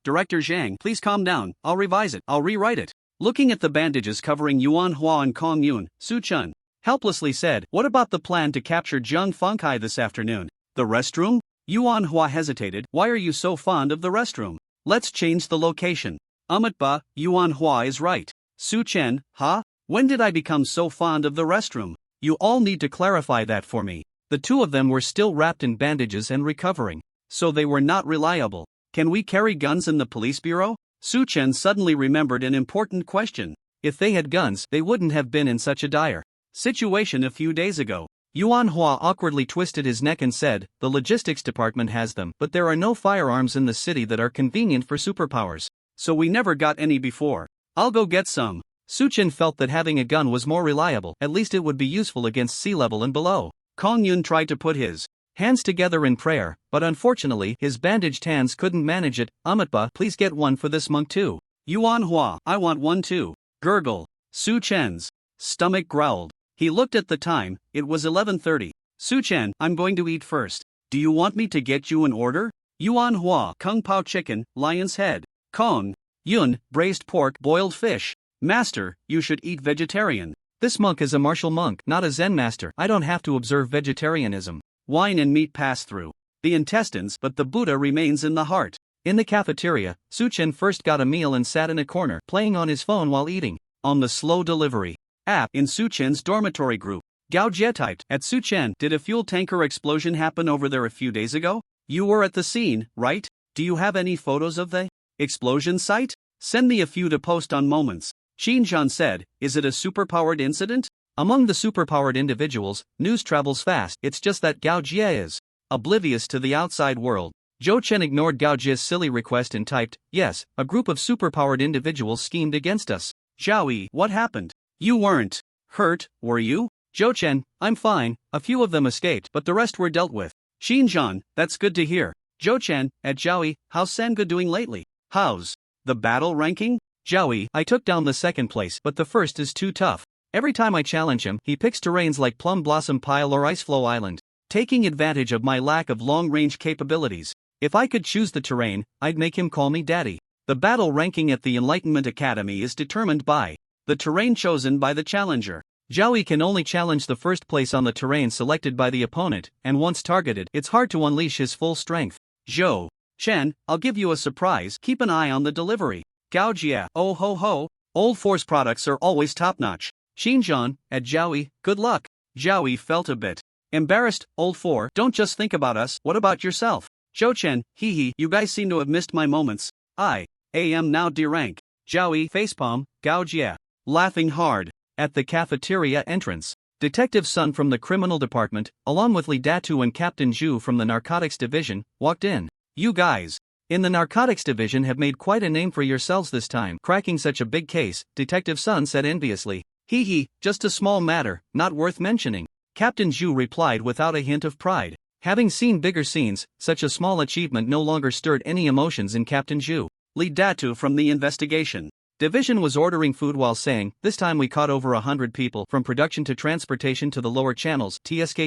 Director Zhang, please calm down. I'll revise it. I'll rewrite it. Looking at the bandages covering Yuan Hua and Kong Yun, Su Chen helplessly said, what about the plan to capture Zheng Fengkai this afternoon? The restroom? Yuan Hua hesitated. Why are you so fond of the restroom? Let's change the location. Ba, Yuan Hua is right. Su Chen, huh? When did I become so fond of the restroom? You all need to clarify that for me. The two of them were still wrapped in bandages and recovering, so they were not reliable. Can we carry guns in the police bureau? Su Chen suddenly remembered an important question. If they had guns, they wouldn't have been in such a dire situation a few days ago. Yuan Hua awkwardly twisted his neck and said, the logistics department has them, but there are no firearms in the city that are convenient for superpowers. So we never got any before. I'll go get some. Su Chen felt that having a gun was more reliable, at least it would be useful against sea level and below. Kong Yun tried to put his hands together in prayer, but unfortunately his bandaged hands couldn't manage it. Ba, please get one for this monk too. Yuan Hua, I want one too. Gurgle. Su Chen's stomach growled. He looked at the time, it was 11:30. Su Chen, I'm going to eat first. Do you want me to get you an order? Yuan Hua, Kung Pao chicken, lion's head. Kong Yun, braised pork, boiled fish. Master, you should eat vegetarian. This monk is a martial monk, not a Zen master. I don't have to observe vegetarianism. Wine and meat pass through the intestines, but the Buddha remains in the heart. In the cafeteria, Su Chen first got a meal and sat in a corner, playing on his phone while eating. On the slow delivery app in Su Chen's dormitory group, Gao Jie typed, at Su Chen, did a fuel tanker explosion happen over there a few days ago? You were at the scene, right? Do you have any photos of the explosion site? Send me a few to post on Moments. Xinjiang said, is it a superpowered incident? Among the superpowered individuals, news travels fast. It's just that Gao Jie is oblivious to the outside world. Zhou Chen ignored Gao Jie's silly request and typed, yes, a group of superpowered individuals schemed against us. Zhao Yi, what happened? You weren't hurt, were you? Zhou Chen, I'm fine, a few of them escaped, but the rest were dealt with. Xinjiang, that's good to hear. Zhou Chen, at Zhao Yi, how's Sanga doing lately? How's the battle ranking? Zhao, I took down the second place, but the first is too tough. Every time I challenge him, he picks terrains like Plum Blossom Pile or Iceflow Island, taking advantage of my lack of long-range capabilities. If I could choose the terrain, I'd make him call me daddy. The battle ranking at the Enlightenment Academy is determined by the terrain chosen by the challenger. Zhao can only challenge the first place on the terrain selected by the opponent, and once targeted, it's hard to unleash his full strength. Zhou Chen, I'll give you a surprise, keep an eye on the delivery. Gao Jia, oh ho ho, Old Force products are always top-notch. Xinjiang, at Zhao, good luck. Zhao felt a bit embarrassed. Old Four, don't just think about us, what about yourself? Zhou Chen, hee hee, you guys seem to have missed my moments. I am now D-rank. Zhao facepalm, Gao Jia, laughing hard. At the cafeteria entrance, Detective Sun from the criminal department, along with Li Datu and Captain Zhu from the narcotics division, walked in. You guys in the narcotics division have made quite a name for yourselves this time, cracking such a big case, Detective Sun said enviously. Hee hee, just a small matter, not worth mentioning. Captain Zhu replied without a hint of pride. Having seen bigger scenes, such a small achievement no longer stirred any emotions in Captain Zhu. Li Datu from the investigation division was ordering food while saying, this time we caught over 100 people, from production to transportation to the lower channels, TSK,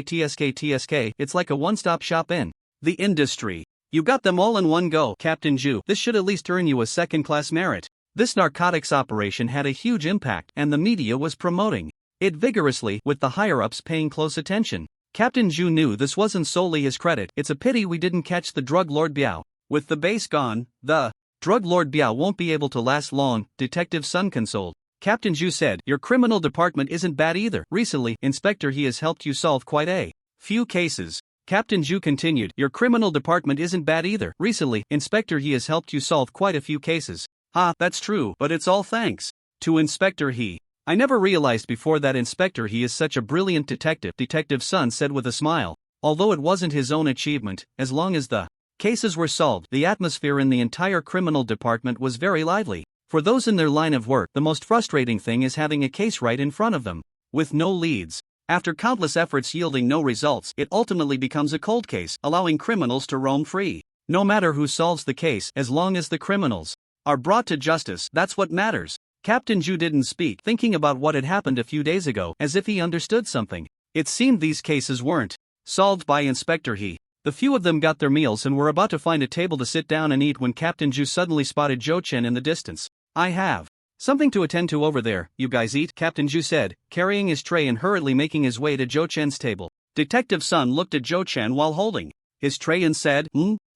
it's like a one-stop shop in the industry. You got them all in one go, Captain Zhu. This should at least earn you a second-class merit. This narcotics operation had a huge impact, and the media was promoting it vigorously, with the higher-ups paying close attention. Captain Zhu knew this wasn't solely his credit. It's a pity we didn't catch the drug lord Biao. With the base gone, the drug lord Biao won't be able to last long, Detective Sun consoled. Captain Zhu said, your criminal department isn't bad either. Recently, Inspector He has helped you solve quite a few cases. Captain Zhu continued, your criminal department isn't bad either. Recently, Inspector He has helped you solve quite a few cases. Ha, that's true, but it's all thanks to Inspector He. I never realized before that Inspector He is such a brilliant detective, Detective Sun said with a smile. Although it wasn't his own achievement, as long as the cases were solved, the atmosphere in the entire criminal department was very lively. For those in their line of work, the most frustrating thing is having a case right in front of them, with no leads. After countless efforts yielding no results, it ultimately becomes a cold case, allowing criminals to roam free. No matter who solves the case, as long as the criminals are brought to justice, that's what matters. Captain Zhu didn't speak, thinking about what had happened a few days ago, as if he understood something. It seemed these cases weren't solved by Inspector He. The few of them got their meals and were about to find a table to sit down and eat when Captain Zhu suddenly spotted Zhou Chen in the distance. I have something to attend to over there, you guys eat, Captain Zhu said, carrying his tray and hurriedly making his way to Zhou Chen's table. Detective Sun looked at Zhou Chen while holding his tray and said,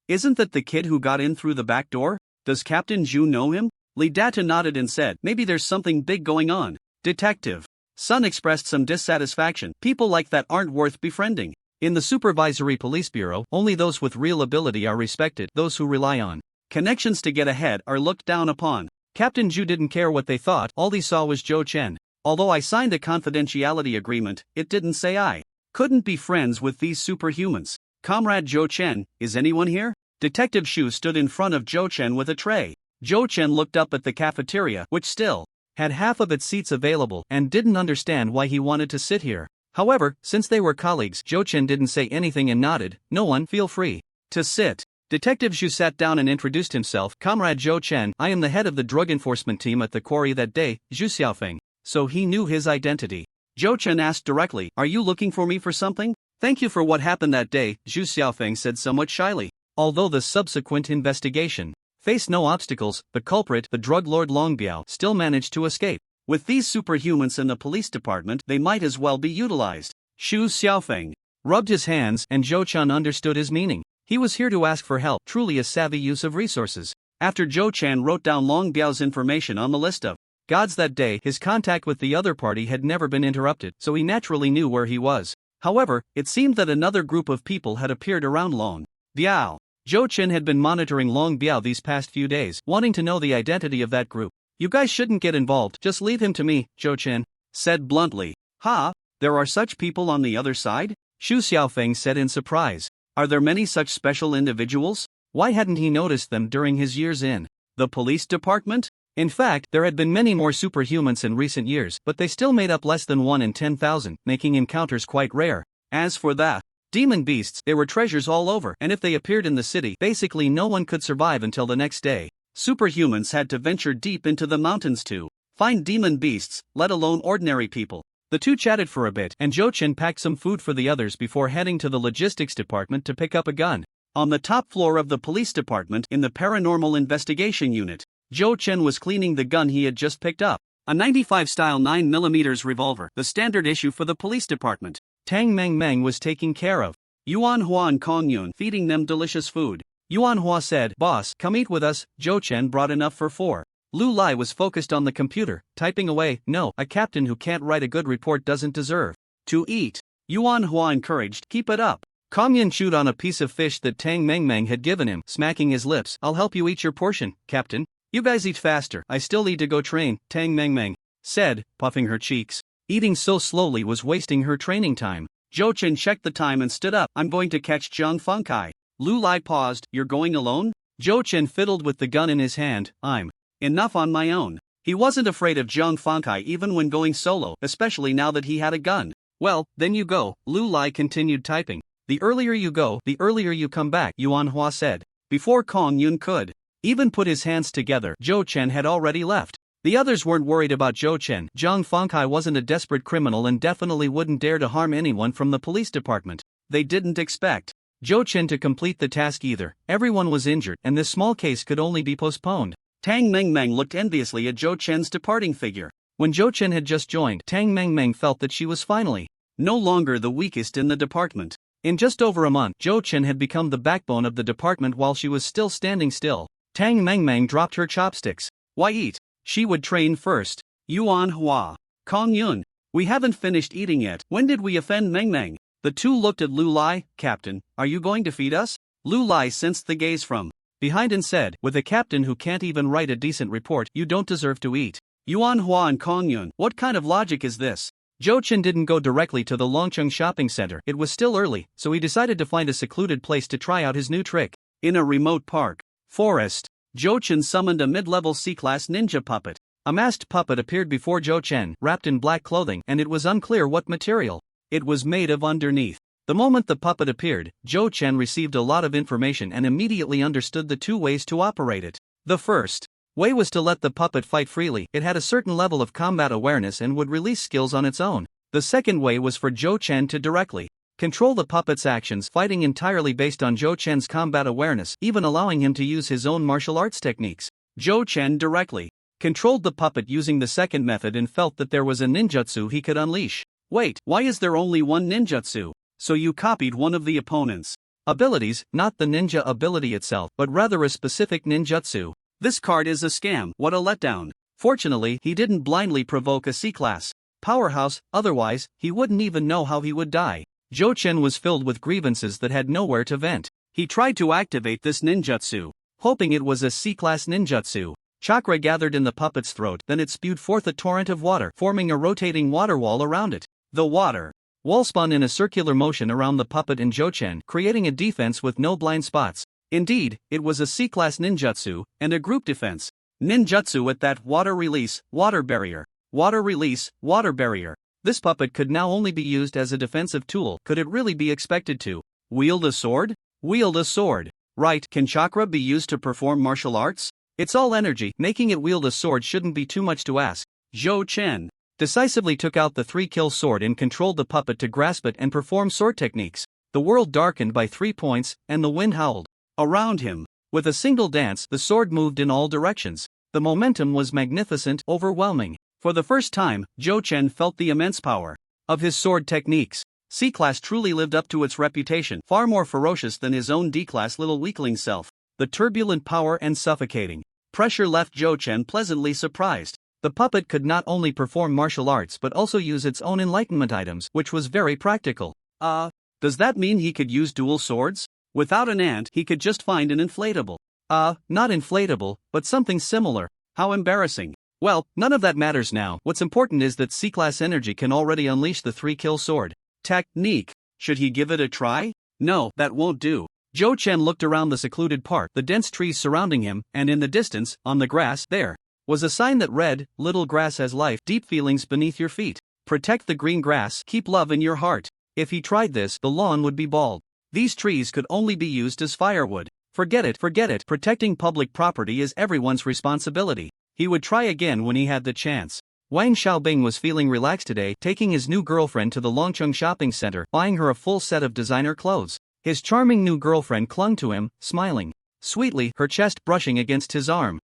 isn't that the kid who got in through the back door? Does Captain Zhu know him? Li Datu nodded and said, maybe there's something big going on. Detective Sun expressed some dissatisfaction. People like that aren't worth befriending. In the Supervisory Police Bureau, only those with real ability are respected. Those who rely on connections to get ahead are looked down upon. Captain Zhu didn't care what they thought, all he saw was Zhou Chen. Although I signed a confidentiality agreement, it didn't say I couldn't be friends with these superhumans. Comrade Zhou Chen, is anyone here? Detective Shu stood in front of Zhou Chen with a tray. Zhou Chen looked up at the cafeteria, which still had half of its seats available, and didn't understand why he wanted to sit here. However, since they were colleagues, Zhou Chen didn't say anything and nodded. No one, feel free to sit. Detective Zhu sat down and introduced himself. Comrade Zhou Chen, I am the head of the drug enforcement team at the quarry that day, Zhu Xiaofeng. So he knew his identity. Zhou Chen asked directly, are you looking for me for something? Thank you for what happened that day, Zhu Xiaofeng said somewhat shyly. Although the subsequent investigation faced no obstacles, the culprit, the drug lord Long Biao, still managed to escape. With these superhumans in the police department, they might as well be utilized. Xu Xiaofeng rubbed his hands, and Zhou Chen understood his meaning. He was here to ask for help, truly a savvy use of resources. After Zhou Chen wrote down Long Biao's information on the list of gods that day, his contact with the other party had never been interrupted, so he naturally knew where he was. However, it seemed that another group of people had appeared around Long Biao. Zhou Chen had been monitoring Long Biao these past few days, wanting to know the identity of that group. You guys shouldn't get involved, just leave him to me, Zhou Chen said bluntly. Ha, there are such people on the other side? Xu Xiaofeng said in surprise. Are there many such special individuals? Why hadn't he noticed them during his years in the police department? In fact, there had been many more superhumans in recent years, but they still made up less than 1 in 10,000, making encounters quite rare. As for the demon beasts, there were treasures all over, and if they appeared in the city, basically no one could survive until the next day. Superhumans had to venture deep into the mountains to find demon beasts, let alone ordinary people. The two chatted for a bit, and Zhou Chen packed some food for the others before heading to the logistics department to pick up a gun. On the top floor of the police department in the paranormal investigation unit, Zhou Chen was cleaning the gun he had just picked up. A 95 style 9mm revolver, the standard issue for the police department. Tang Meng was taking care of Yuan Hua and Kong Yun, feeding them delicious food. Yuan Hua said, "Boss, come eat with us." Zhou Chen brought enough for 4. Lu Lai was focused on the computer, typing away. "No, a captain who can't write a good report doesn't deserve to eat." Yuan Hua encouraged, "Keep it up." Kong Yun chewed on a piece of fish that Tang Meng had given him, smacking his lips. "I'll help you eat your portion, Captain. You guys eat faster, I still need to go train," Tang Meng said, puffing her cheeks. Eating so slowly was wasting her training time. Zhou Chen checked the time and stood up. "I'm going to catch Zhang Fengkai." Lu Lai paused. "You're going alone?" Zhou Chen fiddled with the gun in his hand. "I'm enough on my own." He wasn't afraid of Zhang Fengkai even when going solo, especially now that he had a gun. "Well, then you go," Lu Lai continued typing. "The earlier you go, the earlier you come back," Yuan Hua said. Before Kong Yun could even put his hands together, Zhou Chen had already left. The others weren't worried about Zhou Chen. Zhang Fengkai wasn't a desperate criminal and definitely wouldn't dare to harm anyone from the police department. They didn't expect Zhou Chen to complete the task either. Everyone was injured, and this small case could only be postponed. Tang Meng looked enviously at Zhou Chen's departing figure. When Zhou Chen had just joined, Tang Meng felt that she was finally no longer the weakest in the department. In just over a month, Zhou Chen had become the backbone of the department while she was still standing still. Tang Meng dropped her chopsticks. "Why eat? She would train first." Yuan Hua. "Kong Yun, we haven't finished eating yet. When did we offend Meng?" The two looked at Lu Lai. "Captain, are you going to feed us?" Lu Lai sensed the gaze from behind and said, "With a captain who can't even write a decent report, you don't deserve to eat." Yuan Hua and Kong Yun, what kind of logic is this? Zhou Chen didn't go directly to the Longcheng shopping center. It was still early, so he decided to find a secluded place to try out his new trick. In a remote park forest, Zhou Chen summoned a mid-level C-class ninja puppet. A masked puppet appeared before Zhou Chen, wrapped in black clothing, and it was unclear what material it was made of underneath. The moment the puppet appeared, Zhou Chen received a lot of information and immediately understood the two ways to operate it. The first way was to let the puppet fight freely. It had a certain level of combat awareness and would release skills on its own. The second way was for Zhou Chen to directly control the puppet's actions, fighting entirely based on Zhou Chen's combat awareness, even allowing him to use his own martial arts techniques. Zhou Chen directly controlled the puppet using the second method and felt that there was a ninjutsu he could unleash. "Wait, why is there only one ninjutsu?" So you copied one of the opponent's abilities, not the ninja ability itself, but rather a specific ninjutsu. This card is a scam. What a letdown. Fortunately, he didn't blindly provoke a C-class powerhouse, otherwise, he wouldn't even know how he would die. Zhou Chen was filled with grievances that had nowhere to vent. He tried to activate this ninjutsu, hoping it was a C-class ninjutsu. Chakra gathered in the puppet's throat, then it spewed forth a torrent of water, forming a rotating water wall around it. The water wall spun in a circular motion around the puppet and Zhou Chen, creating a defense with no blind spots. Indeed, it was a C-class ninjutsu, and a group defense. Ninjutsu at that water release, water barrier. Water release, water barrier. This puppet could now only be used as a defensive tool. Could it really be expected to wield a sword? Wield a sword. Right, can chakra be used to perform martial arts? It's all energy, making it wield a sword shouldn't be too much to ask. Zhou Chen decisively took out the 3-kill sword and controlled the puppet to grasp it and perform sword techniques. The world darkened by 3 points, and the wind howled around him. With a single dance, the sword moved in all directions. The momentum was magnificent, overwhelming. For the first time, Zhou Chen felt the immense power of his sword techniques. C-class truly lived up to its reputation, far more ferocious than his own D-class little weakling self. The turbulent power and suffocating pressure left Zhou Chen pleasantly surprised. The puppet could not only perform martial arts but also use its own enlightenment items, which was very practical. Does that mean he could use dual swords? Without an ant, he could just find an inflatable. Not inflatable, but something similar. How embarrassing. Well, none of that matters now. What's important is that C-class energy can already unleash the 3-kill sword technique. Should he give it a try? No, that won't do. Zhou Chen looked around the secluded park, the dense trees surrounding him, and in the distance, on the grass, there was a sign that read, "Little grass has life, deep feelings beneath your feet. Protect the green grass, keep love in your heart." If he tried this, the lawn would be bald. These trees could only be used as firewood. Forget it, protecting public property is everyone's responsibility. He would try again when he had the chance. Wang Xiaobing was feeling relaxed today, taking his new girlfriend to the Longcheng shopping center, buying her a full set of designer clothes. His charming new girlfriend clung to him, smiling sweetly, her chest brushing against his arm.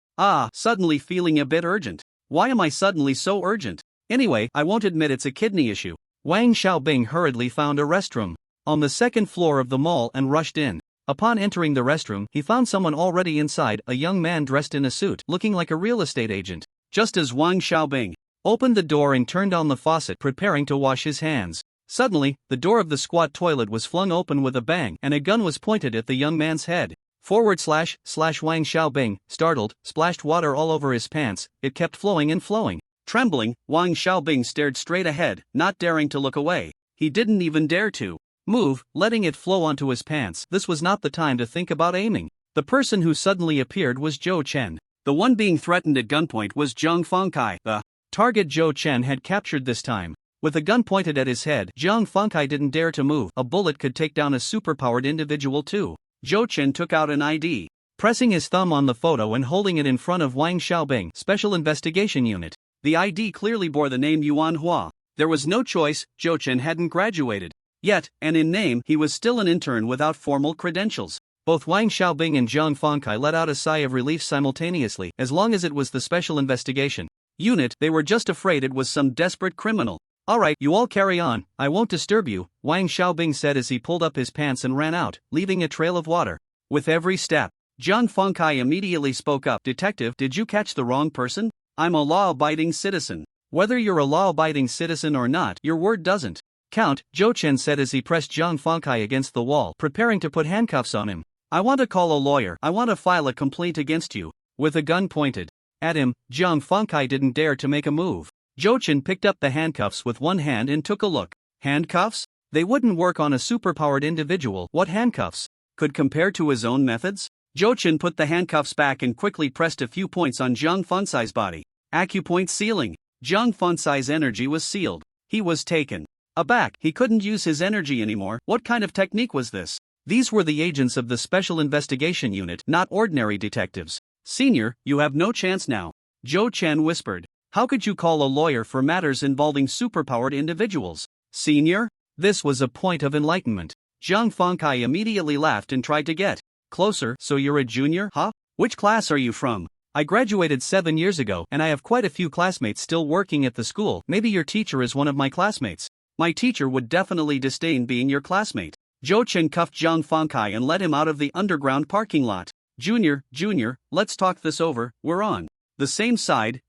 Suddenly feeling a bit urgent. Why am I suddenly so urgent? Anyway, I won't admit it's a kidney issue. Wang Xiaobing hurriedly found a restroom on the second floor of the mall and rushed in. Upon entering the restroom, he found someone already inside, a young man dressed in a suit, looking like a real estate agent. Just as Wang Xiaobing opened the door and turned on the faucet, preparing to wash his hands, suddenly, the door of the squat toilet was flung open with a bang, and a gun was pointed at the young man's head. / Wang Xiaobing, startled, splashed water all over his pants. It kept flowing and flowing. Trembling, Wang Xiaobing stared straight ahead, not daring to look away. He didn't even dare to move, letting it flow onto his pants. This was not the time to think about aiming. The person who suddenly appeared was Zhou Chen. The one being threatened at gunpoint was Zhang Fengkai. The target Zhou Chen had captured this time. With a gun pointed at his head, Zhang Fengkai didn't dare to move. A bullet could take down a superpowered individual too. Zhou Chen took out an ID, pressing his thumb on the photo and holding it in front of Wang Xiaobing, Special Investigation Unit. The ID clearly bore the name Yuan Hua. There was no choice, Zhou Chen hadn't graduated yet, and in name he was still an intern without formal credentials. Both Wang Xiaobing and Zhang Fengkai let out a sigh of relief simultaneously. As long as it was the Special Investigation Unit, they were just afraid it was some desperate criminal. Alright, you all carry on, I won't disturb you, Wang Xiaobing said as he pulled up his pants and ran out, leaving a trail of water with every step. Zhang Fengkai immediately spoke up. Detective, did you catch the wrong person? I'm a law-abiding citizen. Whether you're a law-abiding citizen or not, your word doesn't count, Zhou Chen said as he pressed Zhang Fengkai against the wall, preparing to put handcuffs on him. I want to call a lawyer. I want to file a complaint against you. With a gun pointed at him, Zhang Fengkai didn't dare to make a move. Zhou Chen picked up the handcuffs with one hand and took a look. Handcuffs? They wouldn't work on a superpowered individual. What handcuffs could compare to his own methods? Zhou Chen put the handcuffs back and quickly pressed a few points on Zhang Fengkai's body. Acupoint sealing. Zhang Fengkai's energy was sealed. He was taken aback. He couldn't use his energy anymore. What kind of technique was this? These were the agents of the Special Investigation Unit, not ordinary detectives. Senior, you have no chance now, Zhou Chen whispered. How could you call a lawyer for matters involving superpowered individuals? Senior? This was a point of enlightenment. Zhang Fengkai immediately laughed and tried to get closer. So you're a junior, huh? Which class are you from? I graduated 7 years ago and I have quite a few classmates still working at the school. Maybe your teacher is one of my classmates. My teacher would definitely disdain being your classmate. Zhou Chen cuffed Zhang Fengkai and let him out of the underground parking lot. Junior, let's talk this over, we're on the same side,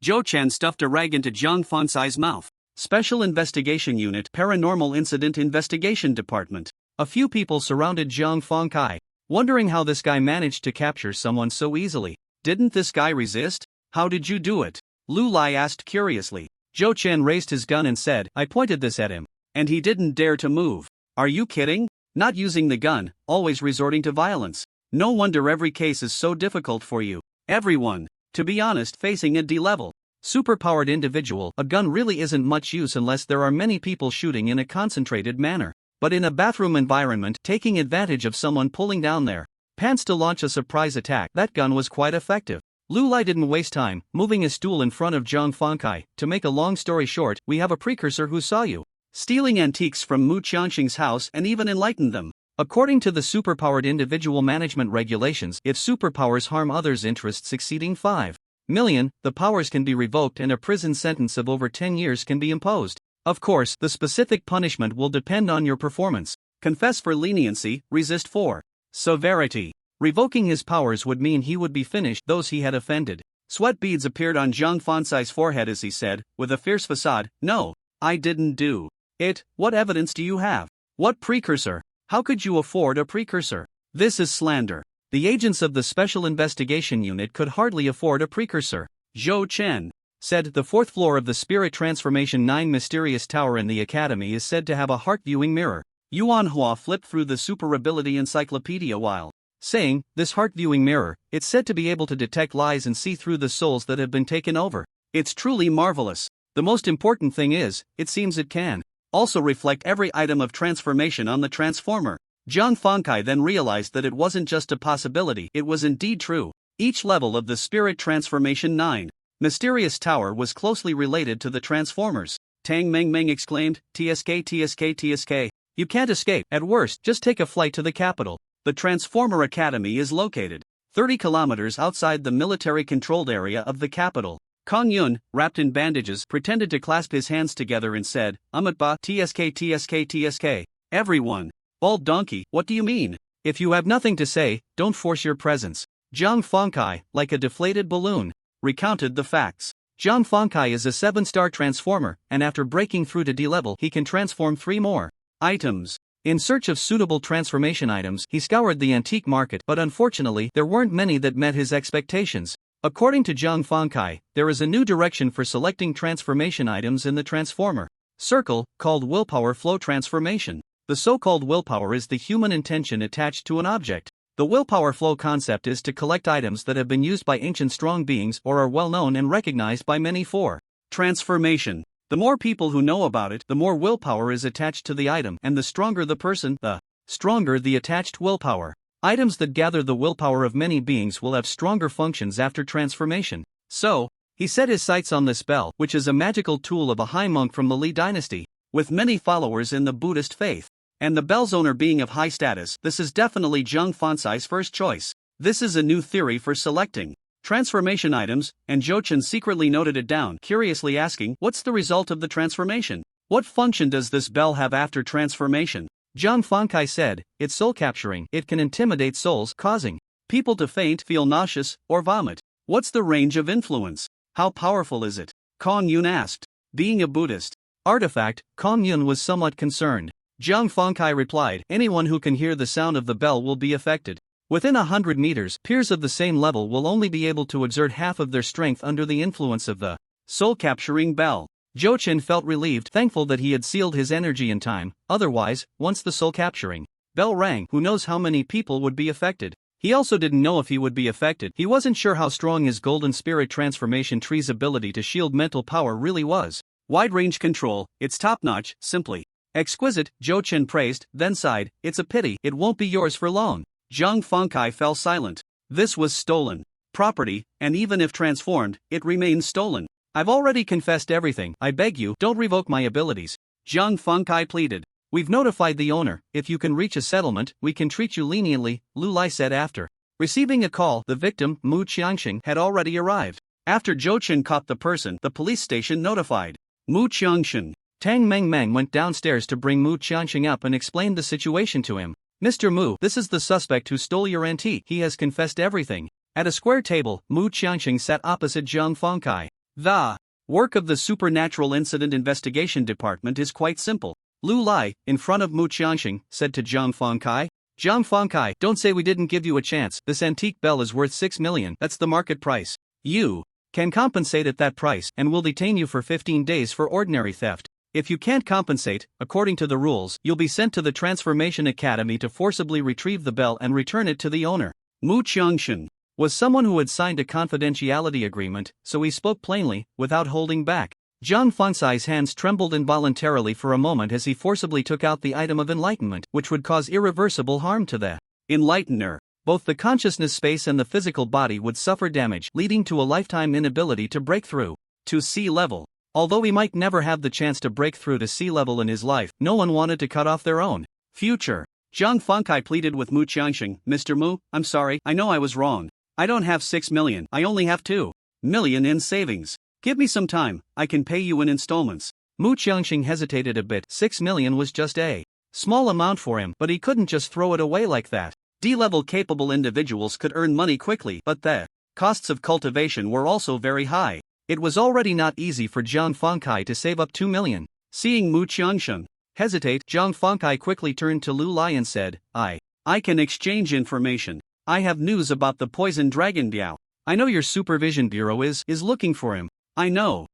Zhou Chen stuffed a rag into Zhang Fengkai's mouth. Special Investigation Unit, Paranormal Incident Investigation Department. A few people surrounded Zhang Fengkai, wondering how this guy managed to capture someone so easily. Didn't this guy resist? How did you do it? Lu Lai asked curiously. Zhou Chen raised his gun and said, I pointed this at him. And he didn't dare to move. Are you kidding? Not using the gun, always resorting to violence. No wonder every case is so difficult for you. Everyone, to be honest, facing a D-level superpowered individual, a gun really isn't much use unless there are many people shooting in a concentrated manner. But in a bathroom environment, taking advantage of someone pulling down their pants to launch a surprise attack, that gun was quite effective. Lu Lai didn't waste time, moving a stool in front of Zhang Fengkai. To make a long story short, we have a precursor who saw you stealing antiques from Mu Qianxing's house and even enlightened them. According to the superpowered individual management regulations, if superpowers harm others' interests exceeding 5 million, the powers can be revoked and a prison sentence of over 10 years can be imposed. Of course, the specific punishment will depend on your performance. Confess for leniency, resist for severity. Revoking his powers would mean he would be finished those he had offended. Sweat beads appeared on Zhang Fengkai's forehead as he said, with a fierce facade, No, I didn't do it. What evidence do you have? What precursor? How could you afford a precursor? This is slander. The agents of the Special Investigation Unit could hardly afford a precursor. Zhou Chen said the 4th floor of the Spirit Transformation 9 Mysterious Tower in the Academy is said to have a heart-viewing mirror. Yuan Hua flipped through the Super Ability Encyclopedia while saying, this heart-viewing mirror, it's said to be able to detect lies and see through the souls that have been taken over. It's truly marvelous. The most important thing is, it seems it can also reflect every item of transformation on the transformer. Zhang Fengkai then realized that it wasn't just a possibility, it was indeed true. Each level of the Spirit Transformation 9 Mysterious Tower was closely related to the Transformers. Tang Meng Meng exclaimed, "TSK, TSK, TSK. You can't escape. At worst, just take a flight to the capital. The Transformer Academy is located 30 kilometers outside the military-controlled area of the capital." Kang Yun, wrapped in bandages, pretended to clasp his hands together and said, "Amatba, TSK, TSK, TSK. Everyone." "Bald donkey, what do you mean? If you have nothing to say, don't force your presence." Zhang Fengkai, like a deflated balloon, recounted the facts. Zhang Fengkai is a 7-star transformer, and after breaking through to D-level, he can transform 3 more items. In search of suitable transformation items, he scoured the antique market, but unfortunately, there weren't many that met his expectations. According to Zhang Fengkai, there is a new direction for selecting transformation items in the Transformer Circle, called Willpower Flow Transformation. The so-called willpower is the human intention attached to an object. The willpower flow concept is to collect items that have been used by ancient strong beings or are well known and recognized by many for transformation. The more people who know about it, the more willpower is attached to the item, and the stronger the person, the stronger the attached willpower. Items that gather the willpower of many beings will have stronger functions after transformation. So, he set his sights on this bell, which is a magical tool of a high monk from the Li dynasty, with many followers in the Buddhist faith. And the bell's owner being of high status, this is definitely Zhang Fengkai's first choice. This is a new theory for selecting transformation items, and Zhou Chen secretly noted it down, curiously asking, "What's the result of the transformation? What function does this bell have after transformation?" Zhang Fengkai said, "It's soul capturing. It can intimidate souls, causing people to faint, feel nauseous, or vomit." "What's the range of influence? How powerful is it?" Kang Yun asked. Being a Buddhist artifact, Kang Yun was somewhat concerned. Zhang Fengkai replied, "Anyone who can hear the sound of the bell will be affected. Within 100 meters, peers of the same level will only be able to exert half of their strength under the influence of the soul-capturing bell." Zhou Chen felt relieved, thankful that he had sealed his energy in time. Otherwise, once the soul-capturing bell rang, who knows how many people would be affected. He also didn't know if he would be affected. He wasn't sure how strong his Golden Spirit Transformation Tree's ability to shield mental power really was. Wide-range control, it's top-notch, simply exquisite, Zhou Chen praised, then sighed, "It's a pity, it won't be yours for long." Zhang Fengkai fell silent. This was stolen property, and even if transformed, it remains stolen. "I've already confessed everything, I beg you, don't revoke my abilities," Zhang Fengkai pleaded. "We've notified the owner, if you can reach a settlement, we can treat you leniently," Lu Lai said after receiving a call. The victim, Mu Qiangxing, had already arrived. After Zhou Chen caught the person, the police station notified Mu Qiangxing. Tang Meng Meng went downstairs to bring Mu Qiangxing up and explained the situation to him. "Mr. Mu, this is the suspect who stole your antique. He has confessed everything." At a square table, Mu Qiangxing sat opposite Zhang Fengkai. "The work of the Supernatural Incident Investigation Department is quite simple," Lu Lai, in front of Mu Qiangxing, said to Zhang Fengkai. "Zhang Fengkai, don't say we didn't give you a chance. This antique bell is worth 6 million, that's the market price. You can compensate at that price, and we'll detain you for 15 days for ordinary theft. If you can't compensate, according to the rules, you'll be sent to the Transformation Academy to forcibly retrieve the bell and return it to the owner." Mu Qiangxing was someone who had signed a confidentiality agreement, so he spoke plainly, without holding back. Zhang Fengkai's hands trembled involuntarily for a moment as he forcibly took out the item of enlightenment, which would cause irreversible harm to the enlightener. Both the consciousness space and the physical body would suffer damage, leading to a lifetime inability to break through to sea level. Although he might never have the chance to break through to sea level in his life, no one wanted to cut off their own future. Zhang Fengkai pleaded with Mu Qiangxing, "Mr. Mu, I'm sorry, I know I was wrong. I don't have 6 million, I only have 2 million in savings. Give me some time, I can pay you in installments." Mu Qiangxing hesitated a bit. 6 million was just a small amount for him, but he couldn't just throw it away like that. D-level capable individuals could earn money quickly, but the costs of cultivation were also very high. It was already not easy for Zhang Fengkai to save up 2 million. Seeing Mu Qiangxing hesitate, Zhang Fengkai quickly turned to Lu Lai and said, I can exchange information. I have news about the poison dragon Diao. I know your supervision bureau is looking for him. I know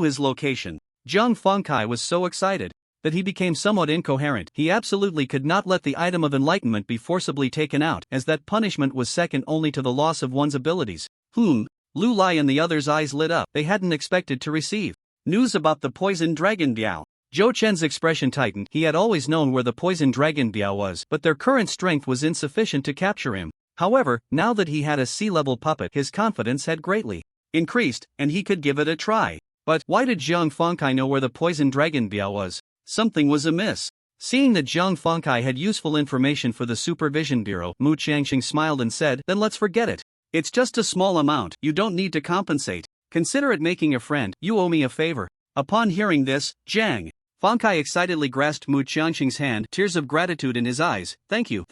his location." Zhang Fengkai was so excited that he became somewhat incoherent. He absolutely could not let the item of enlightenment be forcibly taken out, as that punishment was second only to the loss of one's abilities. Lu Lai and the others' eyes lit up. They hadn't expected to receive news about the poison dragon Diao. Zhou Chen's expression tightened. He had always known where the poison dragon Biao was, but their current strength was insufficient to capture him. However, now that he had a sea-level puppet, his confidence had greatly increased, and he could give it a try. But why did Zhang Fengkai know where the poison dragon Biao was? Something was amiss. Seeing that Zhang Fengkai had useful information for the Supervision Bureau, Mu Qiangxing smiled and said, "Then let's forget it. It's just a small amount, you don't need to compensate. Consider it making a friend, you owe me a favor." Upon hearing this, Zhang Fengkai excitedly grasped Mu Qiangxing's hand, tears of gratitude in his eyes. Thank you,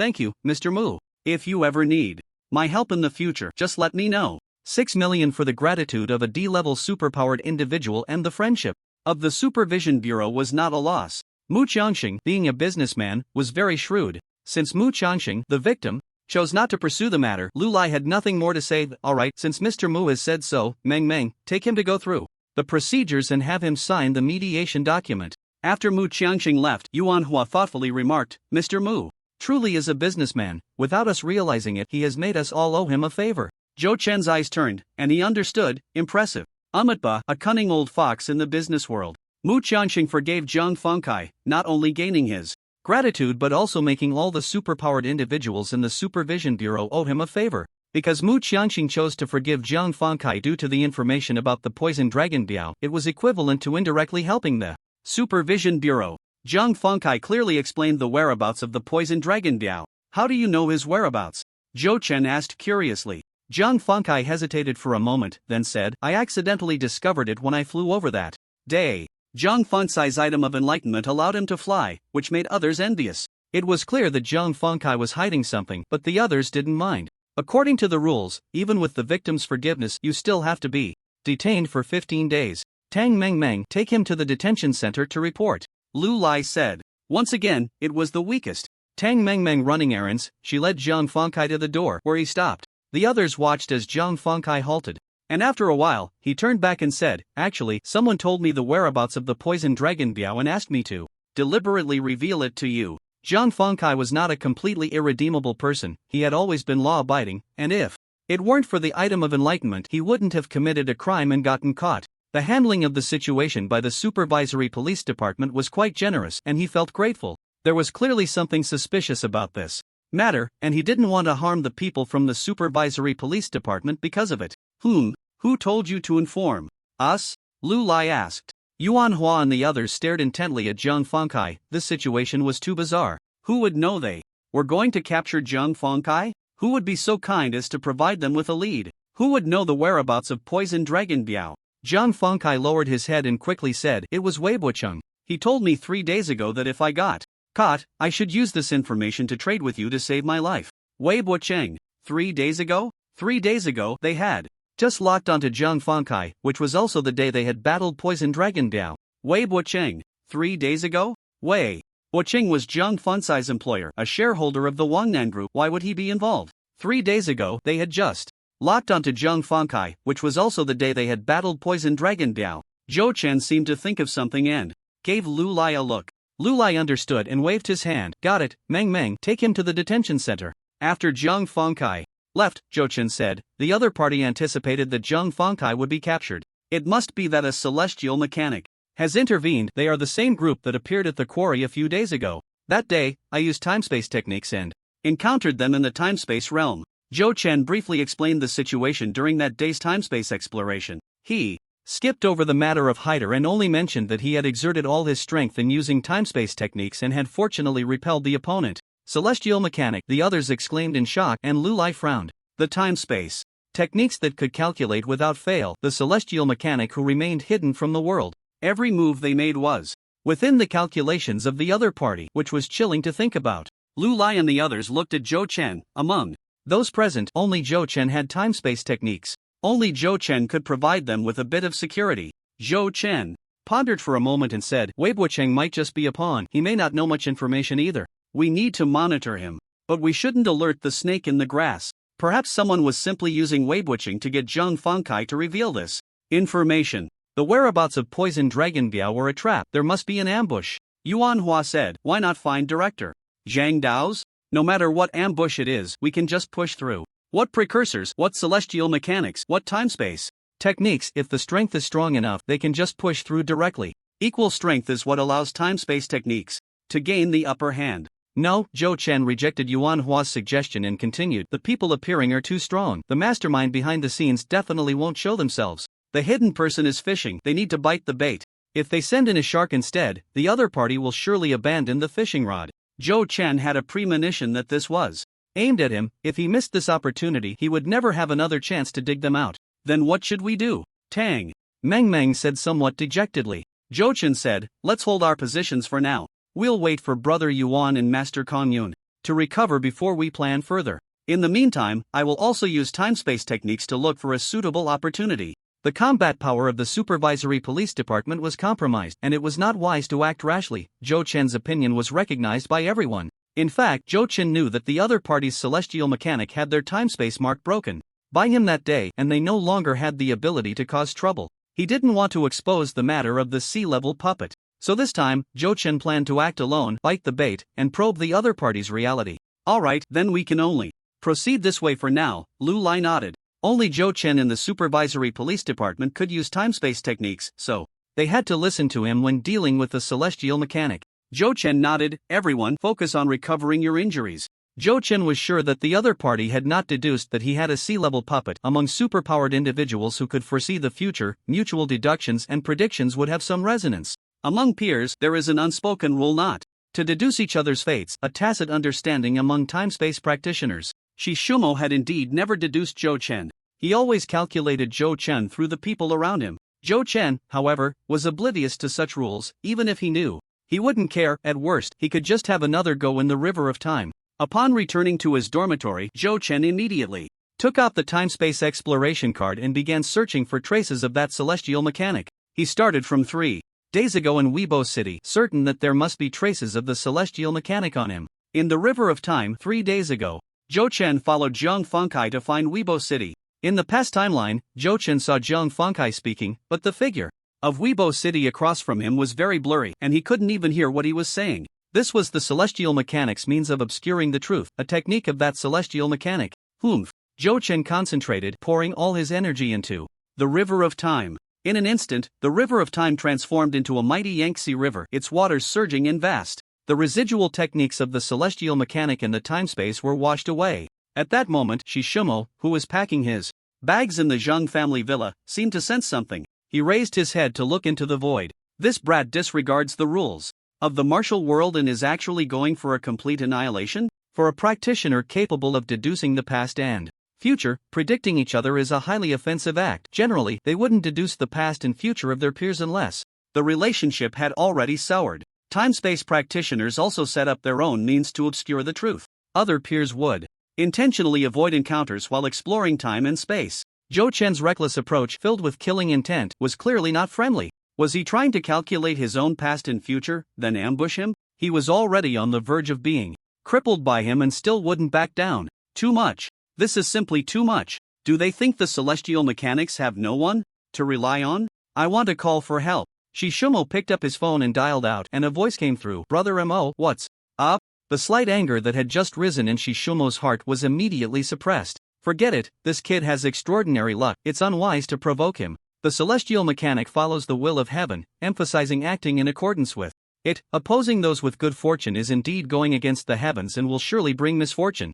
Mr. Mu. If you ever need my help in the future, just let me know. 6 million for the gratitude of a D-level superpowered individual and the friendship of the Supervision Bureau was not a loss. Mu Qiangxing, being a businessman, was very shrewd. Since Mu Qiangxing, the victim, chose not to pursue the matter, Lu Lai had nothing more to say. Alright, since Mr. Mu has said so, Meng, take him to go through the procedures and have him sign the mediation document. After Mu Qiangxing left, Yuan Hua thoughtfully remarked, Mr. Mu truly is a businessman. Without us realizing it, he has made us all owe him a favor. Zhou Chen's eyes turned, and he understood. Impressive. Amitba, a cunning old fox in the business world. Mu Qiangxing forgave Zhang Fengkai, not only gaining his gratitude but also making all the superpowered individuals in the Supervision Bureau owe him a favor. Because Mu Qiangxing chose to forgive Zhang Fengkai due to the information about the poison dragon Biao, it was equivalent to indirectly helping the Supervision Bureau. Zhang Fengkai clearly explained the whereabouts of the poison dragon Biao. How do you know his whereabouts? Zhou Chen asked curiously. Zhang Fengkai hesitated for a moment, then said, I accidentally discovered it when I flew over that day. Zhang Fengkai's item of enlightenment allowed him to fly, which made others envious. It was clear that Zhang Fengkai was hiding something, but the others didn't mind. According to the rules, even with the victim's forgiveness, you still have to be detained for 15 days. Tang Meng, take him to the detention center to report. Lu Lai said. Once again, it was the weakest. Tang Meng running errands, she led Zhang Fengkai to the door, where he stopped. The others watched as Zhang Fengkai halted. And after a while, he turned back and said, actually, someone told me the whereabouts of the poison dragon Biao and asked me to deliberately reveal it to you. Zhang Fengkai was not a completely irredeemable person, he had always been law-abiding, and if it weren't for the item of enlightenment, he wouldn't have committed a crime and gotten caught. The handling of the situation by the Supervisory Police Department was quite generous, and he felt grateful. There was clearly something suspicious about this matter, and he didn't want to harm the people from the Supervisory Police Department because of it. Who told you to inform us? Lu Lai asked. Yuan Hua and the others stared intently at Zhang Fengkai. This situation was too bizarre. Who would know they were going to capture Zhang Fengkai? Who would be so kind as to provide them with a lead? Who would know the whereabouts of poison dragon Biao? Zhang Fengkai lowered his head and quickly said, it was Wei Buocheng. He told me 3 days ago that if I got caught, I should use this information to trade with you to save my life. Wei Buocheng. 3 days ago? 3 days ago, they had just locked onto Zhang Fengkai, which was also the day they had battled poison dragon Biao. Wei Buocheng. 3 days ago? Wei Buocheng was Zhang Fengkai's employer, a shareholder of the Wangnan Group. Why would he be involved? 3 days ago, they had just locked onto Zhang Fengkai, which was also the day they had battled poison dragon Biao. Zhou Chen seemed to think of something and gave Lu Lai a look. Lu Lai understood and waved his hand. Got it, Meng, take him to the detention center. After Zhang Fengkai left, Zhou Chen said, the other party anticipated that Zhang Fengkai would be captured. It must be that a celestial mechanic has intervened. They are the same group that appeared at the quarry a few days ago. That day, I used time-space techniques and encountered them in the time-space realm. Zhou Chen briefly explained the situation during that day's time-space exploration. He skipped over the matter of Hyder and only mentioned that he had exerted all his strength in using time-space techniques and had fortunately repelled the opponent. Celestial mechanic, the others exclaimed in shock, and Lu Lai frowned. The time-space techniques that could calculate without fail, the celestial mechanic who remained hidden from the world. Every move they made was within the calculations of the other party, which was chilling to think about. Lu Lai and the others looked at Zhou Chen. Among those present, only Zhou Chen had time-space techniques. Only Zhou Chen could provide them with a bit of security. Zhou Chen pondered for a moment and said, Wei Buocheng might just be a pawn, he may not know much information either. We need to monitor him. But we shouldn't alert the snake in the grass. Perhaps someone was simply using Wei Buocheng to get Zhang Fengkai to reveal this information. The whereabouts of poison dragon Biao were a trap. There must be an ambush. Yuan Hua said, why not find director Zhang Dao's? No matter what ambush it is, we can just push through. What precursors, what celestial mechanics, what time-space techniques, if the strength is strong enough, they can just push through directly. Equal strength is what allows time-space techniques to gain the upper hand. No, Zhou Chen rejected Yuan Hua's suggestion and continued. The people appearing are too strong. The mastermind behind the scenes definitely won't show themselves. The hidden person is fishing. They need to bite the bait. If they send in a shark instead, the other party will surely abandon the fishing rod. Zhou Chen had a premonition that this was aimed at him. If he missed this opportunity, he would never have another chance to dig them out. Then what should we do? Tang Meng said somewhat dejectedly. Zhou Chen said, let's hold our positions for now. We'll wait for Brother Yuan and Master Kong Yun to recover before we plan further. In the meantime, I will also use time-space techniques to look for a suitable opportunity. The combat power of the supervisory police department was compromised, and it was not wise to act rashly. Zhou Chen's opinion was recognized by everyone. In fact, Zhou Chen knew that the other party's celestial mechanic had their time-space mark broken by him that day, and they no longer had the ability to cause trouble. He didn't want to expose the matter of the sea-level puppet. So this time, Zhou Chen planned to act alone, bite the bait, and probe the other party's reality. Alright, then we can only proceed this way for now, Lu Lai nodded. Only Zhou Chen in the supervisory police department could use time-space techniques, so they had to listen to him when dealing with the celestial mechanic. Zhou Chen nodded. Everyone, focus on recovering your injuries. Zhou Chen was sure that the other party had not deduced that he had a sea-level puppet. Among superpowered individuals who could foresee the future, mutual deductions and predictions would have some resonance. Among peers, there is an unspoken rule not to deduce each other's fates, a tacit understanding among time-space practitioners. Shishumo had indeed never deduced Zhou Chen. He always calculated Zhou Chen through the people around him. Zhou Chen, however, was oblivious to such rules. Even if he knew, he wouldn't care. At worst, he could just have another go in the river of time. Upon returning to his dormitory, Zhou Chen immediately took out the time-space exploration card and began searching for traces of that celestial mechanic. He started from 3 days ago in Weibo City, certain that there must be traces of the celestial mechanic on him. In the river of time, 3 days ago, Zhou Chen followed Zhang Fengkai to find Weibo City. In the past timeline, Zhou Chen saw Zhang Fengkai speaking, but the figure of Weibo City across from him was very blurry, and he couldn't even hear what he was saying. This was the celestial mechanic's means of obscuring the truth, a technique of that celestial mechanic. Humph. Zhou Chen concentrated, pouring all his energy into the river of time. In an instant, the river of time transformed into a mighty Yangtze river, its waters surging and vast. The residual techniques of the celestial mechanic in the time-space were washed away. At that moment, Shishumo, who was packing his bags in the Zhang family villa, seemed to sense something. He raised his head to look into the void. This brat disregards the rules of the martial world and is actually going for a complete annihilation? For a practitioner capable of deducing the past and future, predicting each other is a highly offensive act. Generally, they wouldn't deduce the past and future of their peers unless the relationship had already soured. Time-space practitioners also set up their own means to obscure the truth. Other peers would intentionally avoid encounters while exploring time and space. Zhou Chen's reckless approach, filled with killing intent, was clearly not friendly. Was he trying to calculate his own past and future, then ambush him? He was already on the verge of being crippled by him and still wouldn't back down. Too much. This is simply too much. Do they think the celestial mechanics have no one to rely on? I want to call for help. Shishumo picked up his phone and dialed out, and a voice came through. Brother Mo, what's up? The slight anger that had just risen in Shishumo's heart was immediately suppressed. Forget it, this kid has extraordinary luck. It's unwise to provoke him. The celestial mechanic follows the will of heaven, emphasizing acting in accordance with it. Opposing those with good fortune is indeed going against the heavens and will surely bring misfortune.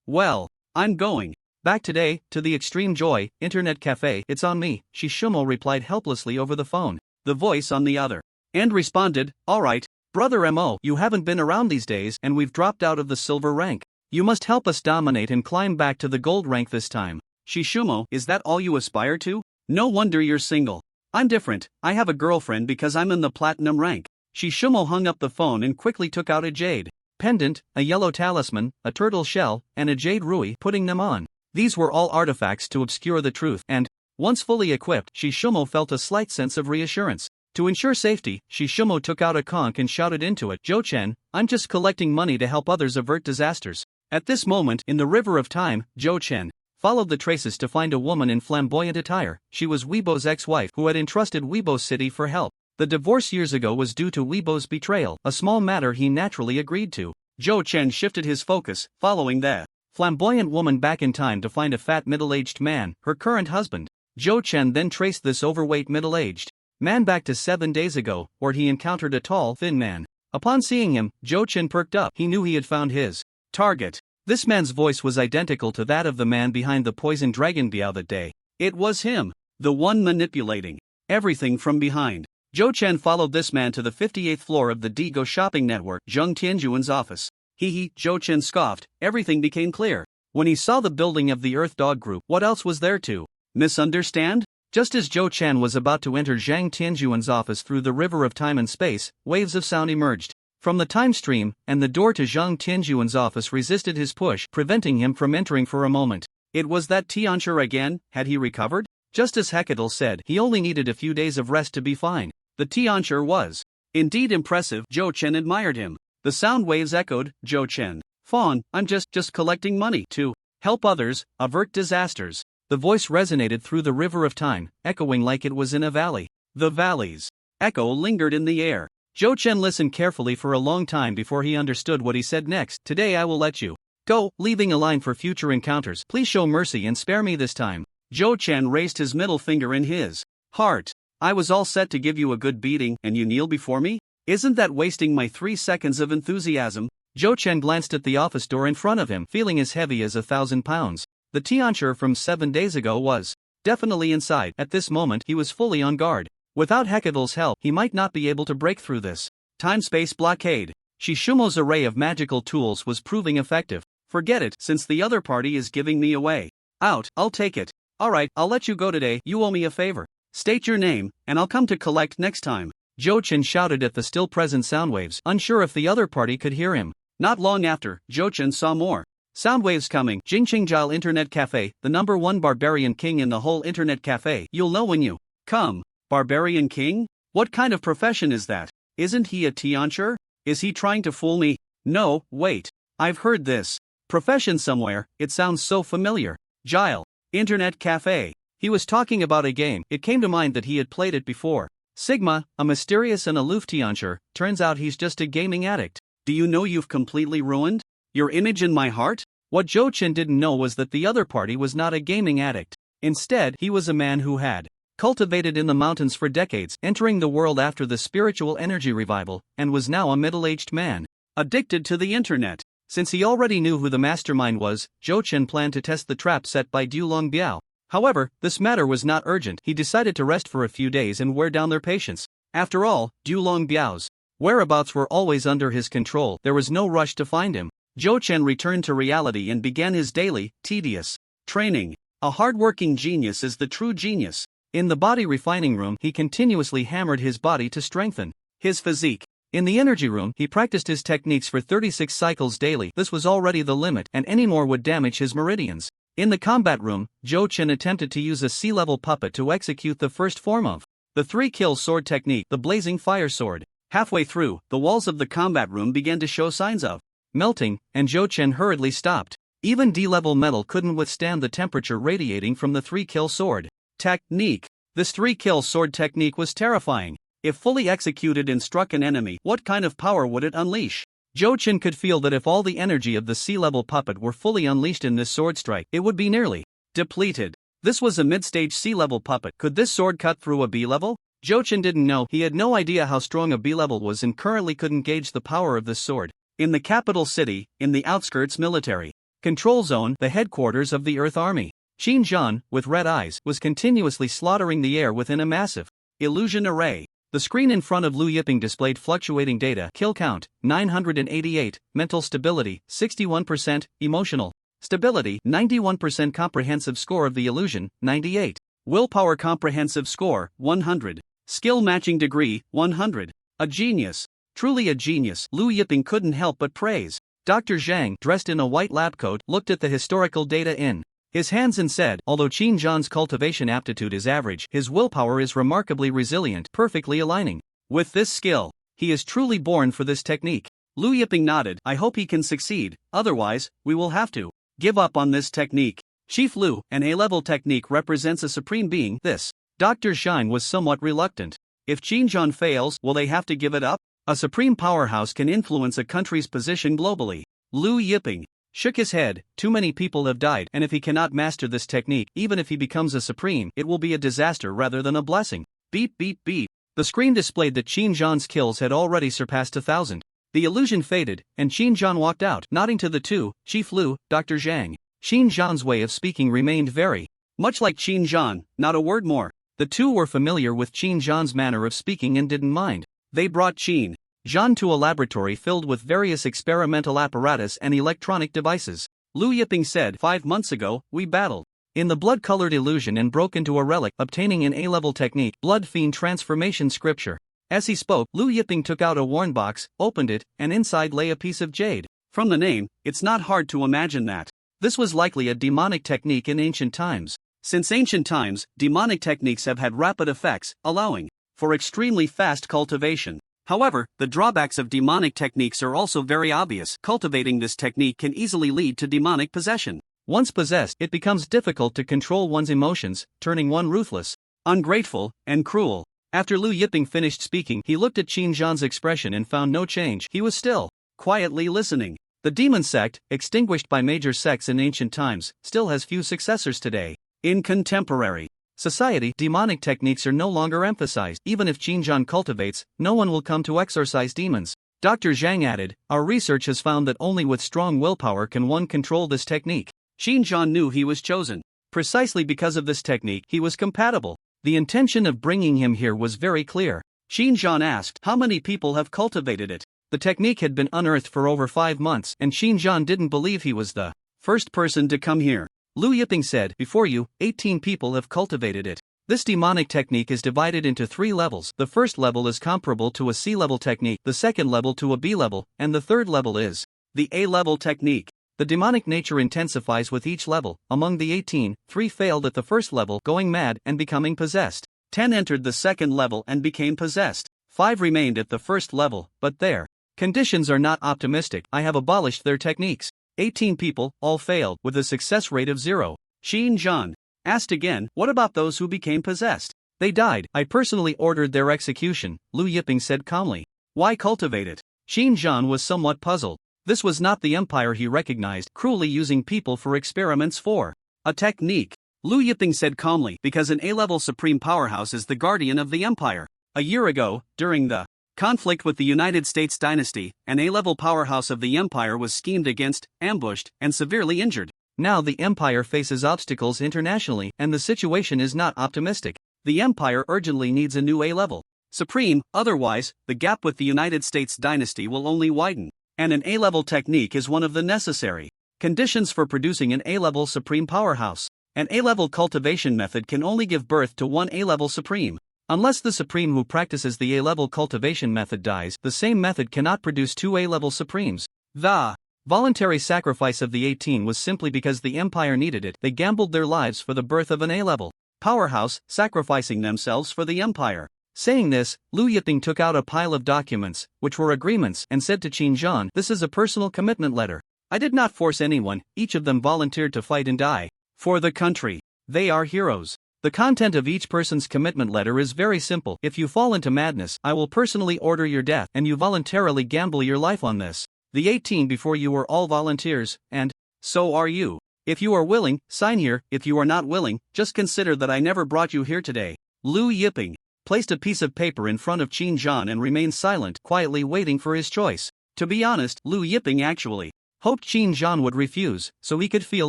Well, I'm going back today, to the Extreme Joy Internet Cafe. It's on me, Shishumo replied helplessly over the phone. The voice on the other end responded, alright, Brother Mo, you haven't been around these days and we've dropped out of the silver rank. You must help us dominate and climb back to the gold rank this time. Shishumo, is that all you aspire to? No wonder you're single. I'm different, I have a girlfriend because I'm in the platinum rank. Shishumo hung up the phone and quickly took out a jade pendant, a yellow talisman, a turtle shell, and a jade rui, putting them on. These were all artifacts to obscure the truth, and once fully equipped, Shishumo felt a slight sense of reassurance. To ensure safety, Shishumo took out a conch and shouted into it, Zhou Chen, I'm just collecting money to help others avert disasters. At this moment, in the river of time, Zhou Chen followed the traces to find a woman in flamboyant attire. She was Weibo's ex-wife who had entrusted Weibo City for help. The divorce years ago was due to Weibo's betrayal, a small matter he naturally agreed to. Zhou Chen shifted his focus, following the flamboyant woman back in time to find a fat middle-aged man, her current husband. Zhou Chen then traced this overweight middle-aged Man back to 7 days ago, where he encountered a tall, thin man. Upon seeing him, Zhou Chen perked up. He knew he had found his target. This man's voice was identical to that of the man behind the poison dragon Biao that day. It was him, the one manipulating everything from behind. Zhou Chen followed this man to the 58th floor of the Digo shopping network, Zheng Tianjuan's office. Zhou Chen scoffed. Everything became clear when he saw the building of the Earth Dog Group. What else was there to misunderstand? Just as Zhou Chen was about to enter Zhang Tianjuan's office through the river of time and space, waves of sound emerged from the time stream, and the door to Zhang Tianjuan's office resisted his push, preventing him from entering for a moment. It was that Tiancher again. Had he recovered? Just as Hecatl said, he only needed a few days of rest to be fine. The Tiancher was indeed impressive. Zhou Chen admired him. The sound waves echoed. Zhou Chen. Fawn, I'm just collecting money to help others, avert disasters. The voice resonated through the river of time, echoing like it was in a valley. The valley's echo lingered in the air. Zhou Chen listened carefully for a long time before he understood what he said next. Today I will let you go, leaving a line for future encounters. Please show mercy and spare me this time. Zhou Chen raised his middle finger in his heart. I was all set to give you a good beating, and you kneel before me? Isn't that wasting my 3 seconds of enthusiasm? Zhou Chen glanced at the office door in front of him, feeling as heavy as 1,000 pounds. The Tiancher from 7 days ago was definitely inside. At this moment he was fully on guard. Without Hecatl's help, he might not be able to break through this time-space blockade. Shishumo's array of magical tools was proving effective. Forget it, since the other party is giving me away. Out, I'll take it. Alright, I'll let you go today. You owe me a favor. State your name, and I'll come to collect next time. Zhou Chen shouted at the still present sound waves, unsure if the other party could hear him. Not long after, Zhou Chen saw more sound waves coming. Jingqingjile Internet Cafe, the #1 barbarian king in the whole Internet Cafe. You'll know when you come. Barbarian king? What kind of profession is that? Isn't he a Tiancher? Is he trying to fool me? No, wait. I've heard this profession somewhere. It sounds so familiar. Gile. Internet Cafe. He was talking about a game. It came to mind that he had played it before. Sigma, a mysterious and aloof Tiancher. Turns out he's just a gaming addict. Do you know you've completely ruined your image in my heart? What Zhou Chen didn't know was that the other party was not a gaming addict. Instead, he was a man who had cultivated in the mountains for decades, entering the world after the spiritual energy revival, and was now a middle-aged man, addicted to the internet. Since he already knew who the mastermind was, Zhou Chen planned to test the trap set by Dulong Biao. However, this matter was not urgent. He decided to rest for a few days and wear down their patience. After all, Dulong Biao's whereabouts were always under his control. There was no rush to find him. Zhou Chen returned to reality and began his daily, tedious training. A hard-working genius is the true genius. In the body refining room, he continuously hammered his body to strengthen his physique. In the energy room, he practiced his techniques for 36 cycles daily. This was already the limit, and any more would damage his meridians. In the combat room, Zhou Chen attempted to use a sea-level puppet to execute the first form of the 3-kill sword technique, the blazing fire sword. Halfway through, the walls of the combat room began to show signs of melting, and Zhou Chen hurriedly stopped. Even D-level metal couldn't withstand the temperature radiating from the 3-kill sword technique. This 3-kill sword technique was terrifying. If fully executed and struck an enemy, what kind of power would it unleash? Zhou Chen could feel that if all the energy of the sea-level puppet were fully unleashed in this sword strike, it would be nearly depleted. This was a mid-stage sea-level puppet. Could this sword cut through a B-level? Zhou Chen didn't know. He had no idea how strong a B-level was and currently couldn't gauge the power of this sword. In the capital city, in the outskirts military control zone, the headquarters of the Earth Army, Qin Zhan, with red eyes, was continuously slaughtering the air within a massive illusion array. The screen in front of Lu Yiping displayed fluctuating data: kill count, 988, mental stability, 61%, emotional stability, 91%, comprehensive score of the illusion, 98, willpower comprehensive score, 100, skill matching degree, 100. A genius. Truly a genius. Lu Yiping couldn't help but praise. Dr. Zhang, dressed in a white lab coat, looked at the historical data in his hands and said, although Qin Zhan's cultivation aptitude is average, his willpower is remarkably resilient, perfectly aligning with this skill. He is truly born for this technique. Lu Yiping nodded. I hope he can succeed, otherwise, we will have to give up on this technique. Chief Lu, an A-level technique represents a supreme being. This Dr. Zhang was somewhat reluctant. If Qin Zhan fails, will they have to give it up? A supreme powerhouse can influence a country's position globally. Lu Yiping shook his head. Too many people have died, and if he cannot master this technique, even if he becomes a supreme, it will be a disaster rather than a blessing. Beep beep beep. The screen displayed that Qin Zhan's kills had already surpassed 1,000. The illusion faded, and Qin Zhan walked out, nodding to the two, Chief Lu, Dr. Zhang. Qin Zhan's way of speaking remained very much like Qin Zhan, not a word more. The two were familiar with Qin Zhan's manner of speaking and didn't mind. They brought Qin Zhan to a laboratory filled with various experimental apparatus and electronic devices. Lu Yiping said, 5 months ago, we battled in the blood-colored illusion and broke into a relic, obtaining an A-level technique, Blood Fiend Transformation Scripture. As he spoke, Lu Yiping took out a worn box, opened it, and inside lay a piece of jade. From the name, it's not hard to imagine that this was likely a demonic technique in ancient times. Since ancient times, demonic techniques have had rapid effects, allowing for extremely fast cultivation. However, the drawbacks of demonic techniques are also very obvious. Cultivating this technique can easily lead to demonic possession. Once possessed, it becomes difficult to control one's emotions, turning one ruthless, ungrateful, and cruel. After Lu Yiping finished speaking, he looked at Qin Zhan's expression and found no change. He was still quietly listening. The demon sect, extinguished by major sects in ancient times, still has few successors today. In contemporary society, demonic techniques are no longer emphasized. Even if Qin Zhan cultivates, no one will come to exorcise demons. Dr. Zhang added, our research has found that only with strong willpower can one control this technique. Qin Zhan knew he was chosen. Precisely because of this technique, he was compatible. The intention of bringing him here was very clear. Qin Zhan asked, how many people have cultivated it? The technique had been unearthed for over 5 months, and Qin Zhan didn't believe he was the first person to come here. Lu Yiping said, before you, 18 people have cultivated it. This demonic technique is divided into 3 levels. The first level is comparable to a C-level technique, the second level to a B-level, and the third level is the A-level technique. The demonic nature intensifies with each level. Among the 18, 3 failed at the first level, going mad and becoming possessed. 10 entered the second level and became possessed. 5 remained at the first level, but their conditions are not optimistic. I have abolished their techniques. 18 people, all failed, with a success rate of 0. Qin Zhan asked again, what about those who became possessed? They died. I personally ordered their execution, Lu Yiping said calmly. Why cultivate it? Qin Zhan was somewhat puzzled. This was not the empire he recognized, cruelly using people for experiments for a technique. Lu Yiping said calmly, because an A-level supreme powerhouse is the guardian of the empire. A year ago, during the conflict with the United States dynasty, an A-level powerhouse of the empire was schemed against, ambushed, and severely injured. Now the empire faces obstacles internationally, and the situation is not optimistic. The empire urgently needs a new A-level supreme, otherwise, the gap with the United States dynasty will only widen. And an A-level technique is one of the necessary conditions for producing an A-level supreme powerhouse. An A-level cultivation method can only give birth to one A-level supreme. Unless the supreme who practices the A-level cultivation method dies, the same method cannot produce 2 A-level supremes. The voluntary sacrifice of the 18 was simply because the empire needed it. They gambled their lives for the birth of an A-level powerhouse, sacrificing themselves for the empire. Saying this, Lu Yiping took out a pile of documents, which were agreements, and said to Qin Zhan, this is a personal commitment letter. I did not force anyone, each of them volunteered to fight and die for the country. They are heroes. The content of each person's commitment letter is very simple. If you fall into madness, I will personally order your death, and you voluntarily gamble your life on this. The 18 before you were all volunteers, and so are you. If you are willing, sign here. If you are not willing, just consider that I never brought you here today. Lu Yiping placed a piece of paper in front of Qin Zhan and remained silent, quietly waiting for his choice. To be honest, Lu Yiping actually hoped Qin Zhan would refuse, so he could feel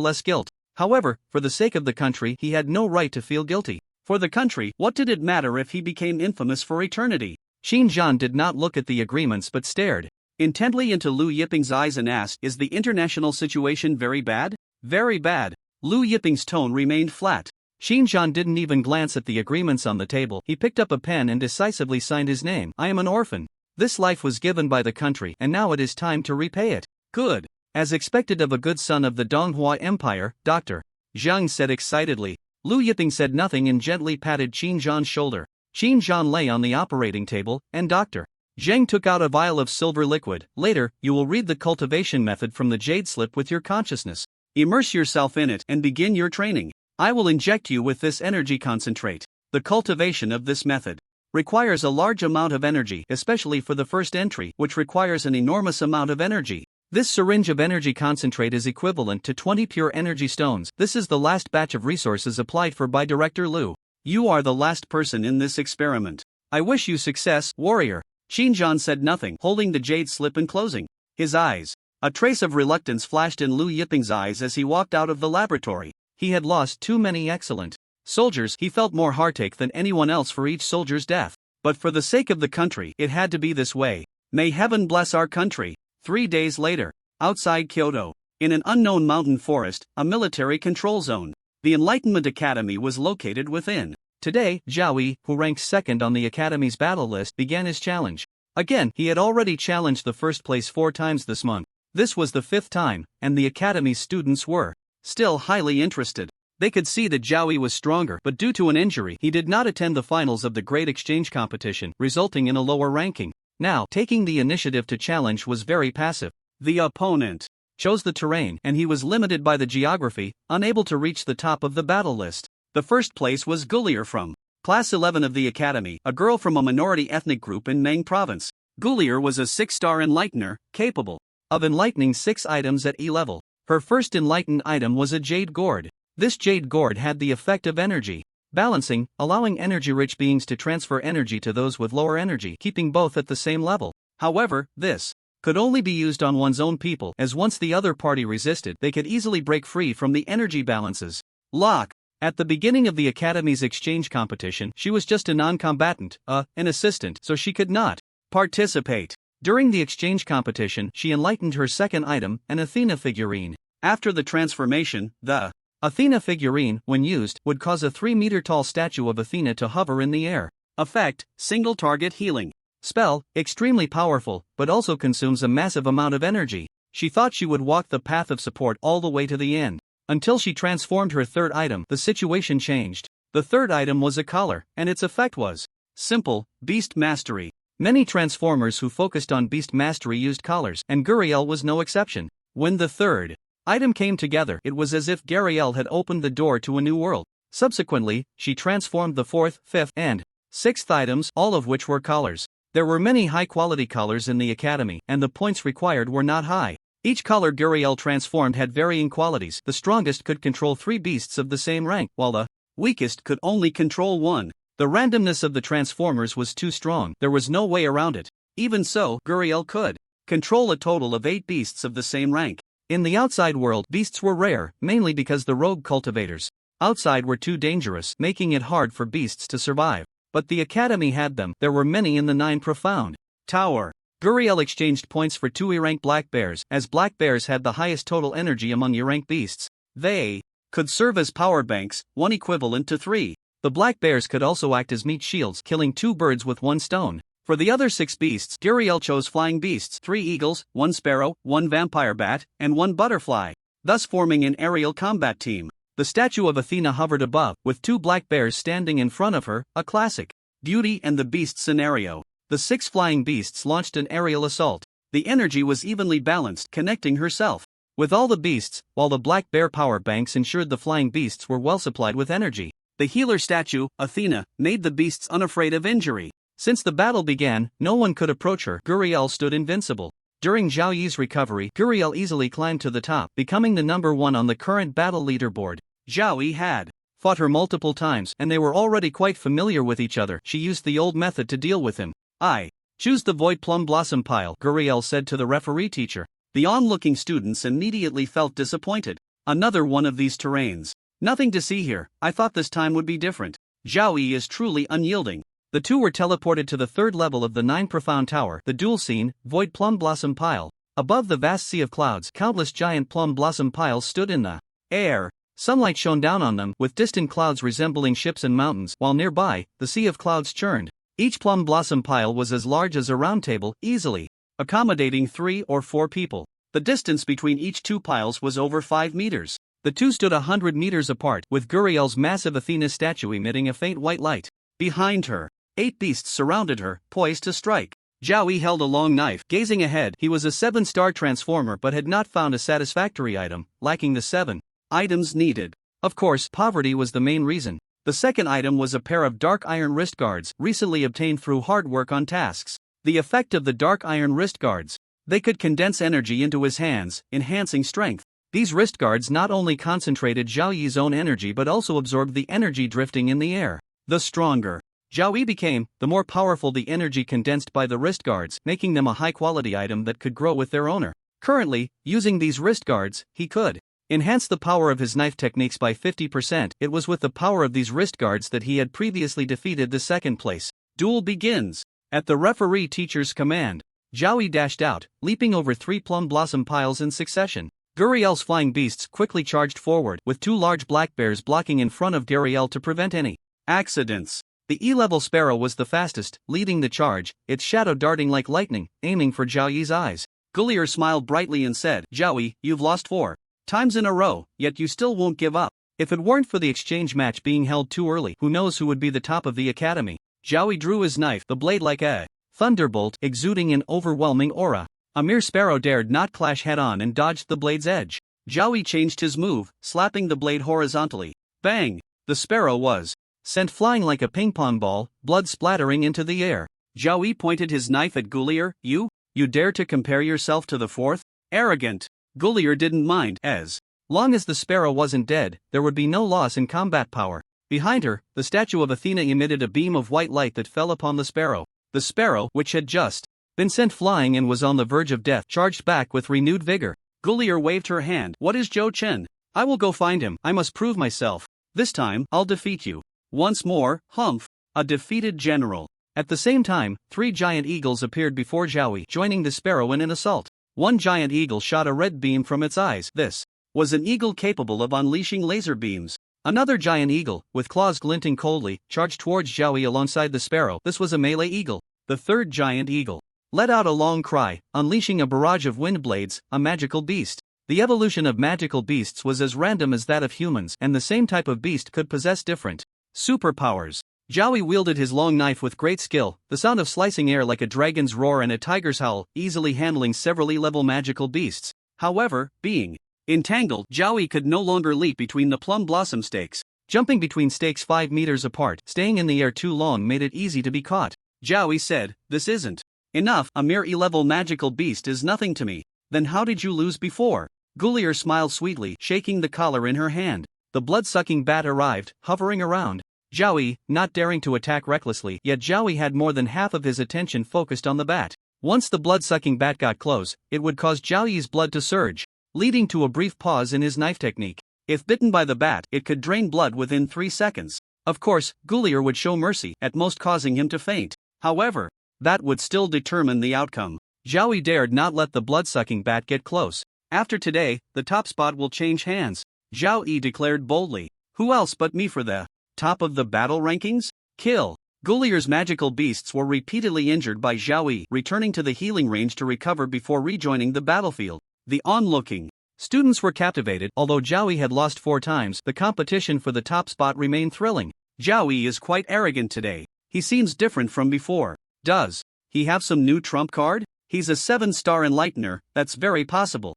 less guilt. However, for the sake of the country, he had no right to feel guilty. For the country, what did it matter if he became infamous for eternity? Qin Zhan did not look at the agreements but stared intently into Lu Yiping's eyes and asked, is the international situation very bad? Very bad. Lu Yiping's tone remained flat. Qin Zhan didn't even glance at the agreements on the table. He picked up a pen and decisively signed his name. I am an orphan. This life was given by the country, and now it is time to repay it. Good. As expected of a good son of the Donghua Empire, Dr. Zhang said excitedly. Lu Yiping said nothing and gently patted Qin Zhan's shoulder. Qin Zhan lay on the operating table, and Dr. Zhang took out a vial of silver liquid. Later, you will read the cultivation method from the jade slip with your consciousness. Immerse yourself in it and begin your training. I will inject you with this energy concentrate. The cultivation of this method requires a large amount of energy, especially for the first entry, which requires an enormous amount of energy. This syringe of energy concentrate is equivalent to 20 pure energy stones. This is the last batch of resources applied for by Director Lu. You are the last person in this experiment. I wish you success, warrior. Xinjiang said nothing, holding the jade slip and closing his eyes. A trace of reluctance flashed in Lu Yiping's eyes as he walked out of the laboratory. He had lost too many excellent soldiers. He felt more heartache than anyone else for each soldier's death. But for the sake of the country, it had to be this way. May heaven bless our country. 3 days later, outside Kyoto, in an unknown mountain forest, a military control zone. The Enlightenment Academy was located within. Today, Zhao Yi, who ranked second on the Academy's battle list, began his challenge. Again, he had already challenged the first place 4 times this month. This was the 5th time, and the Academy's students were still highly interested. They could see that Zhao Yi was stronger, but due to an injury, he did not attend the finals of the Great Exchange competition, resulting in a lower ranking. Now, taking the initiative to challenge was very passive. The opponent chose the terrain, and he was limited by the geography, unable to reach the top of the battle list. The first place was Gulier from Class 11 of the Academy, a girl from a minority ethnic group in Meng Province. Gulier was a 6-star enlightener, capable of enlightening 6 items at E level. Her first enlightened item was a jade gourd. This jade gourd had the effect of energy balancing, allowing energy-rich beings to transfer energy to those with lower energy, keeping both at the same level. However, this could only be used on one's own people, as once the other party resisted, they could easily break free from the energy balances. Lock. At the beginning of the Academy's exchange competition, she was just a non-combatant, an assistant, so she could not participate. During the exchange competition, she enlightened her second item, an Athena figurine. After the transformation, the Athena figurine, when used, would cause a 3-meter-tall statue of Athena to hover in the air. Effect: single target healing. Spell: extremely powerful, but also consumes a massive amount of energy. She thought she would walk the path of support all the way to the end. Until she transformed her third item, the situation changed. The third item was a collar, and its effect was simple: beast mastery. Many transformers who focused on beast mastery used collars, and Guriel was no exception. When the third item came together, it was as if Gariel had opened the door to a new world. Subsequently, she transformed the 4th, 5th, and 6th items, all of which were collars. There were many high-quality collars in the Academy, and the points required were not high. Each collar Guriel transformed had varying qualities. The strongest could control 3 beasts of the same rank, while the weakest could only control 1. The randomness of the transformers was too strong, there was no way around it. Even so, Guriel could control a total of 8 beasts of the same rank. In the outside world, beasts were rare, mainly because the rogue cultivators outside were too dangerous, making it hard for beasts to survive. But the Academy had them. There were many in the 9 profound tower. Guriel exchanged points for 2 E-rank black bears, as black bears had the highest total energy among E-rank beasts. They could serve as power banks, 1 equivalent to 3. The black bears could also act as meat shields, killing 2 birds with 1 stone. For the other 6 beasts, Guriel chose flying beasts, 3 eagles, 1 sparrow, 1 vampire bat, and 1 butterfly, thus forming an aerial combat team. The statue of Athena hovered above, with 2 black bears standing in front of her, a classic Beauty and the Beast scenario. The 6 flying beasts launched an aerial assault. The energy was evenly balanced, connecting herself with all the beasts, while the black bear power banks ensured the flying beasts were well supplied with energy. The healer statue, Athena, made the beasts unafraid of injury. Since the battle began, no one could approach her. Guriel stood invincible. During Zhao Yi's recovery, Guriel easily climbed to the top, becoming the number 1 on the current battle leaderboard. Zhao Yi had fought her multiple times, and they were already quite familiar with each other. She used the old method to deal with him. I choose the Void Plum Blossom pile, Guriel said to the referee teacher. The onlooking students immediately felt disappointed. Another one of these terrains. Nothing to see here. I thought this time would be different. Zhao Yi is truly unyielding. The 2 were teleported to the 3rd level of the 9 profound tower, the dual scene, Void Plum Blossom Pile. Above the vast sea of clouds, countless giant plum blossom piles stood in the air. Sunlight shone down on them, with distant clouds resembling ships and mountains, while nearby, the sea of clouds churned. Each plum blossom pile was as large as a round table, easily accommodating 3 or 4 people. The distance between each 2 piles was over 5 meters. The 2 stood 100 meters apart, with Guriel's massive Athena statue emitting a faint white light. Behind her, 8 beasts surrounded her, poised to strike. Zhao Yi held a long knife, gazing ahead. He was a 7-star transformer but had not found a satisfactory item, lacking the 7 items needed. Of course, poverty was the main reason. The second item was a pair of dark iron wrist guards, recently obtained through hard work on tasks. The effect of the dark iron wrist guards: they could condense energy into his hands, enhancing strength. These wrist guards not only concentrated Zhao Yi's own energy but also absorbed the energy drifting in the air. the stronger Zhao Yi became, the more powerful the energy condensed by the wrist guards, making them a high-quality item that could grow with their owner. Currently, using these wrist guards, he could enhance the power of his knife techniques by 50%. It was with the power of these wrist guards that he had previously defeated the second place. Duel begins. At the referee teacher's command, Zhao Yi dashed out, leaping over 3 plum blossom piles in succession. Guriel's flying beasts quickly charged forward, with 2 large black bears blocking in front of Guriel to prevent any accidents. The E-level sparrow was the fastest, leading the charge, its shadow darting like lightning, aiming for Zhao Yi's eyes. Gulier smiled brightly and said, "Zhao Yi, you've lost 4 times in a row, yet you still won't give up. If it weren't for the exchange match being held too early, who knows who would be the top of the academy." Zhao Yi drew his knife, the blade like a thunderbolt, exuding an overwhelming aura. A mere sparrow dared not clash head-on and dodged the blade's edge. Zhao Yi changed his move, slapping the blade horizontally. Bang! The sparrow was sent flying like a ping-pong ball, blood splattering into the air. Zhao Yi pointed his knife at Gulier. You dare to compare yourself to the 4th? Arrogant. Gulier didn't mind. As long as the sparrow wasn't dead, there would be no loss in combat power. Behind her, the statue of Athena emitted a beam of white light that fell upon the sparrow. The sparrow, which had just been sent flying and was on the verge of death, charged back with renewed vigor. Gulier waved her hand. "What is Zhou Chen? I will go find him. I must prove myself. This time, I'll defeat you." Once more, humph. A defeated general. At the same time, 3 giant eagles appeared before Zhao Yi, joining the sparrow in an assault. One giant eagle shot a red beam from its eyes. This was an eagle capable of unleashing laser beams. Another giant eagle, with claws glinting coldly, charged towards Zhao Yi alongside the sparrow. This was a melee eagle. The third giant eagle let out a long cry, unleashing a barrage of wind blades, a magical beast. The evolution of magical beasts was as random as that of humans, and the same type of beast could possess different superpowers. Zhao Yi wielded his long knife with great skill, the sound of slicing air like a dragon's roar and a tiger's howl, easily handling several E-level magical beasts. However, being entangled, Zhao Yi could no longer leap between the plum blossom stakes. Jumping between stakes 5 meters apart, staying in the air too long made it easy to be caught. Zhao Yi said, "This isn't enough. A mere E-level magical beast is nothing to me." "Then how did you lose before?" Gulier smiled sweetly, shaking the collar in her hand. The blood-sucking bat arrived, hovering around Zhao Yi, not daring to attack recklessly, yet Zhao Yi had more than half of his attention focused on the bat. Once the blood-sucking bat got close, it would cause Zhao Yi's blood to surge, leading to a brief pause in his knife technique. If bitten by the bat, it could drain blood within 3 seconds. Of course, Gulier would show mercy, at most causing him to faint. However, that would still determine the outcome. Zhao Yi dared not let the blood-sucking bat get close. "After today, the top spot will change hands," Zhao Yi declared boldly. "Who else but me for the top of the battle rankings?" Kill. Gulier's magical beasts were repeatedly injured by Zhao Yi, returning to the healing range to recover before rejoining the battlefield. The onlooking students were captivated. Although Zhao Yi had lost 4 times, the competition for the top spot remained thrilling. Zhao Yi is quite arrogant today. He seems different from before. Does he have some new trump card? He's a 7-star enlightener. That's very possible.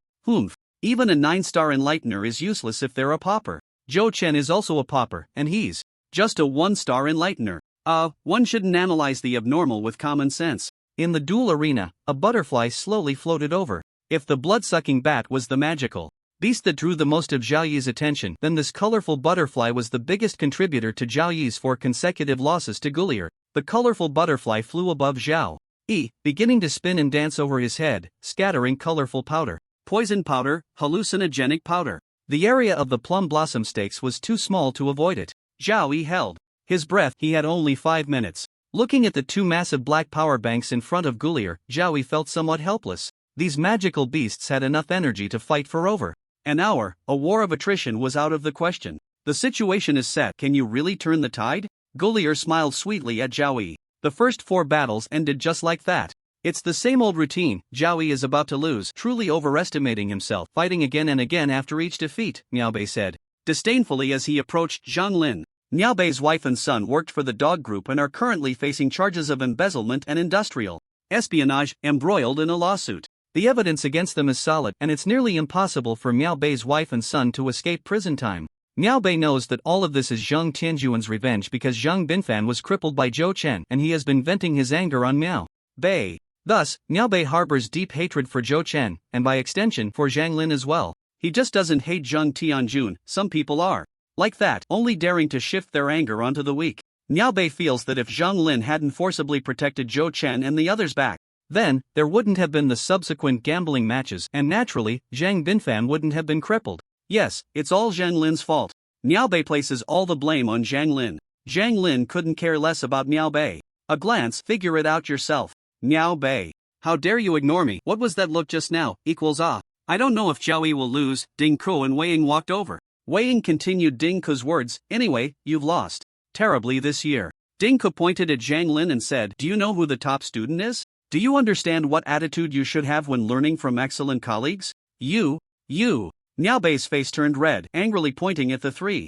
Even a 9-star enlightener is useless if they're a pauper. Zhou Chen is also a pauper, and he's just a 1-star enlightener. One shouldn't analyze the abnormal with common sense. In the duel arena, a butterfly slowly floated over. If the blood-sucking bat was the magical beast that drew the most of Zhao Yi's attention, then this colorful butterfly was the biggest contributor to Zhao Yi's 4 consecutive losses to Gulier. The colorful butterfly flew above Zhao Yi, beginning to spin and dance over his head, scattering colorful powder. Poison powder, hallucinogenic powder. The area of the plum blossom stakes was too small to avoid it. Zhao Yi held his breath. He had only 5 minutes. Looking at the 2 massive black power banks in front of Gulier, Zhao Yi felt somewhat helpless. These magical beasts had enough energy to fight for over an hour. A war of attrition was out of the question. The situation is set. Can you really turn the tide? Gulier smiled sweetly at Zhao Yi. The first 4 battles ended just like that. It's the same old routine. Zhao Yi is about to lose, truly overestimating himself, fighting again and again after each defeat, Miao Bei said disdainfully as he approached Zhang Lin. Miao Bei's wife and son worked for the dog group and are currently facing charges of embezzlement and industrial espionage, embroiled in a lawsuit. The evidence against them is solid, and it's nearly impossible for Miao Bei's wife and son to escape prison time. Miao Bei knows that all of this is Zhang Tianjuan's revenge because Zhang Binfan was crippled by Zhou Chen, and he has been venting his anger on Miao Bei. Thus, Miao Bei harbors deep hatred for Zhou Chen, and by extension for Zhang Lin as well. He just doesn't hate Zhang Tianjun. Some people are like that, only daring to shift their anger onto the weak. Niao Bei feels that if Zhang Lin hadn't forcibly protected Zhou Chen and the others back, then there wouldn't have been the subsequent gambling matches, and naturally, Zhang Binfan wouldn't have been crippled. Yes, it's all Zhang Lin's fault. Niao Bei places all the blame on Zhang Lin. Zhang Lin couldn't care less about Niao Bei. A glance, figure it out yourself. Niao Bei. How dare you ignore me? What was that look just now? I don't know if Zhao Yi will lose. Ding Ke and Wei Ying walked over. Wei Ying continued Ding Ke's words. Anyway, you've lost terribly this year. Ding Ke pointed at Zhang Lin and said, do you know who the top student is? Do you understand what attitude you should have when learning from excellent colleagues? You. Niao Bei's face turned red, angrily pointing at the three.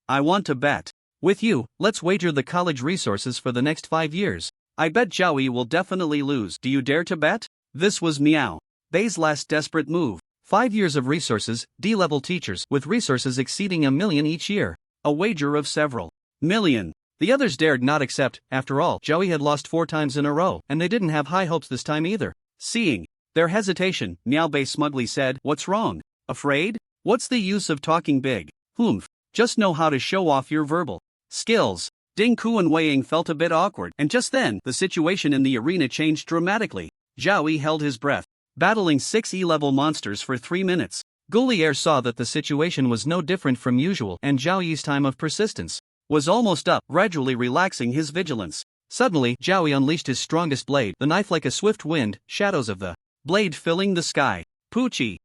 I want to bet with you. Let's wager the college resources for the next 5 years. I bet Zhao Yi will definitely lose. Do you dare to bet? This was Niao Bei's last desperate move. 5 years of resources, D-level teachers with resources exceeding 1 million each year. A wager of several million. The others dared not accept. After all, Zhao Yi had lost 4 times in a row, and they didn't have high hopes this time either. Seeing their hesitation, Niao Bei smugly said, what's wrong? Afraid? What's the use of talking big? Just know how to show off your verbal skills. Ding Ke and Wei Ying felt a bit awkward, and just then, the situation in the arena changed dramatically. Zhao Yi held his breath, battling 6 E-level monsters for 3 minutes. Goulier saw that the situation was no different from usual, and Zhao Yi's time of persistence was almost up, gradually relaxing his vigilance. Suddenly, Zhao Yi unleashed his strongest blade, the knife like a swift wind, shadows of the blade filling the sky. Poochie!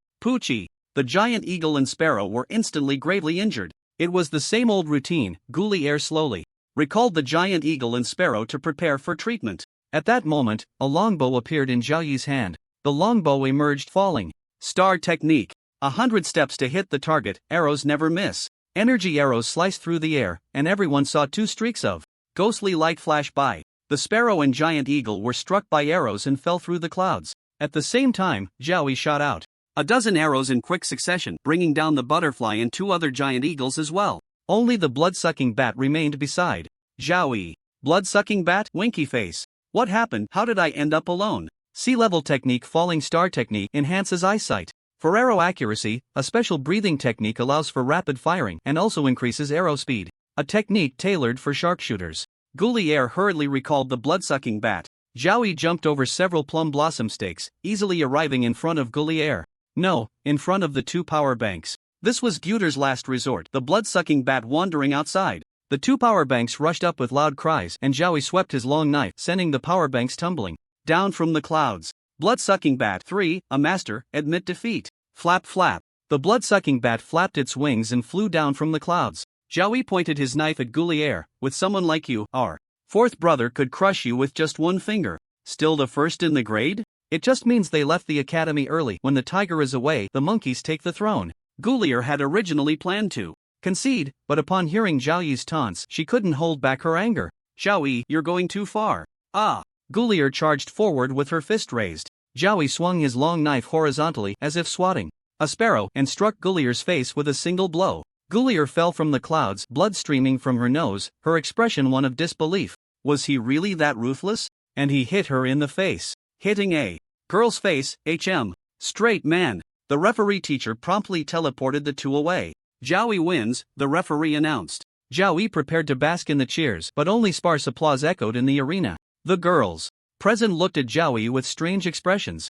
The giant eagle and sparrow were instantly gravely injured. It was the same old routine. Goulier slowly recalled the giant eagle and sparrow to prepare for treatment. At that moment, a longbow appeared in Zhao Yi's hand. The longbow emerged falling. Star technique. 100 steps to hit the target, arrows never miss. Energy arrows sliced through the air, and everyone saw 2 streaks of ghostly light flash by. The sparrow and giant eagle were struck by arrows and fell through the clouds. At the same time, Zhao Yi shot out a dozen arrows in quick succession, bringing down the butterfly and 2 other giant eagles as well. Only the blood-sucking bat remained beside Zhao Yi. Blood-sucking bat? Winky face. What happened? How did I end up alone? Sea-level technique. Falling star technique enhances eyesight. For arrow accuracy, a special breathing technique allows for rapid firing and also increases arrow speed. A technique tailored for sharpshooters. Goulier hurriedly recalled the blood-sucking bat. Zhao Yi jumped over several plum blossom stakes, easily arriving in front of Goulier. No, in front of the 2 power banks. This was Guter's last resort, the blood-sucking bat wandering outside. The 2 power banks rushed up with loud cries, and Zhao Yi swept his long knife, sending the power banks tumbling down from the clouds. Blood-sucking bat 3, a master, admit defeat. Flap flap. The blood-sucking bat flapped its wings and flew down from the clouds. Zhao Yi pointed his knife at Goulier. With someone like you, our 4th brother could crush you with just 1 finger. Still the first in the grade? It just means they left the academy early. When the tiger is away, the monkeys take the throne. Goulier had originally planned to concede, but upon hearing Zhao Yi's taunts, she couldn't hold back her anger. Zhao Yi, you're going too far. Ah! Goulier charged forward with her fist raised. Zhao Yi swung his long knife horizontally, as if swatting a sparrow, and struck Goulier's face with a single blow. Goulier fell from the clouds, blood streaming from her nose, her expression one of disbelief. Was he really that ruthless? And he hit her in the face. Hitting a girl's face, straight man. The referee teacher promptly teleported the 2 away. Zhao Yi wins, the referee announced. Zhao Yi prepared to bask in the cheers, but only sparse applause echoed in the arena. The girls present looked at Zhao Yi with strange expressions.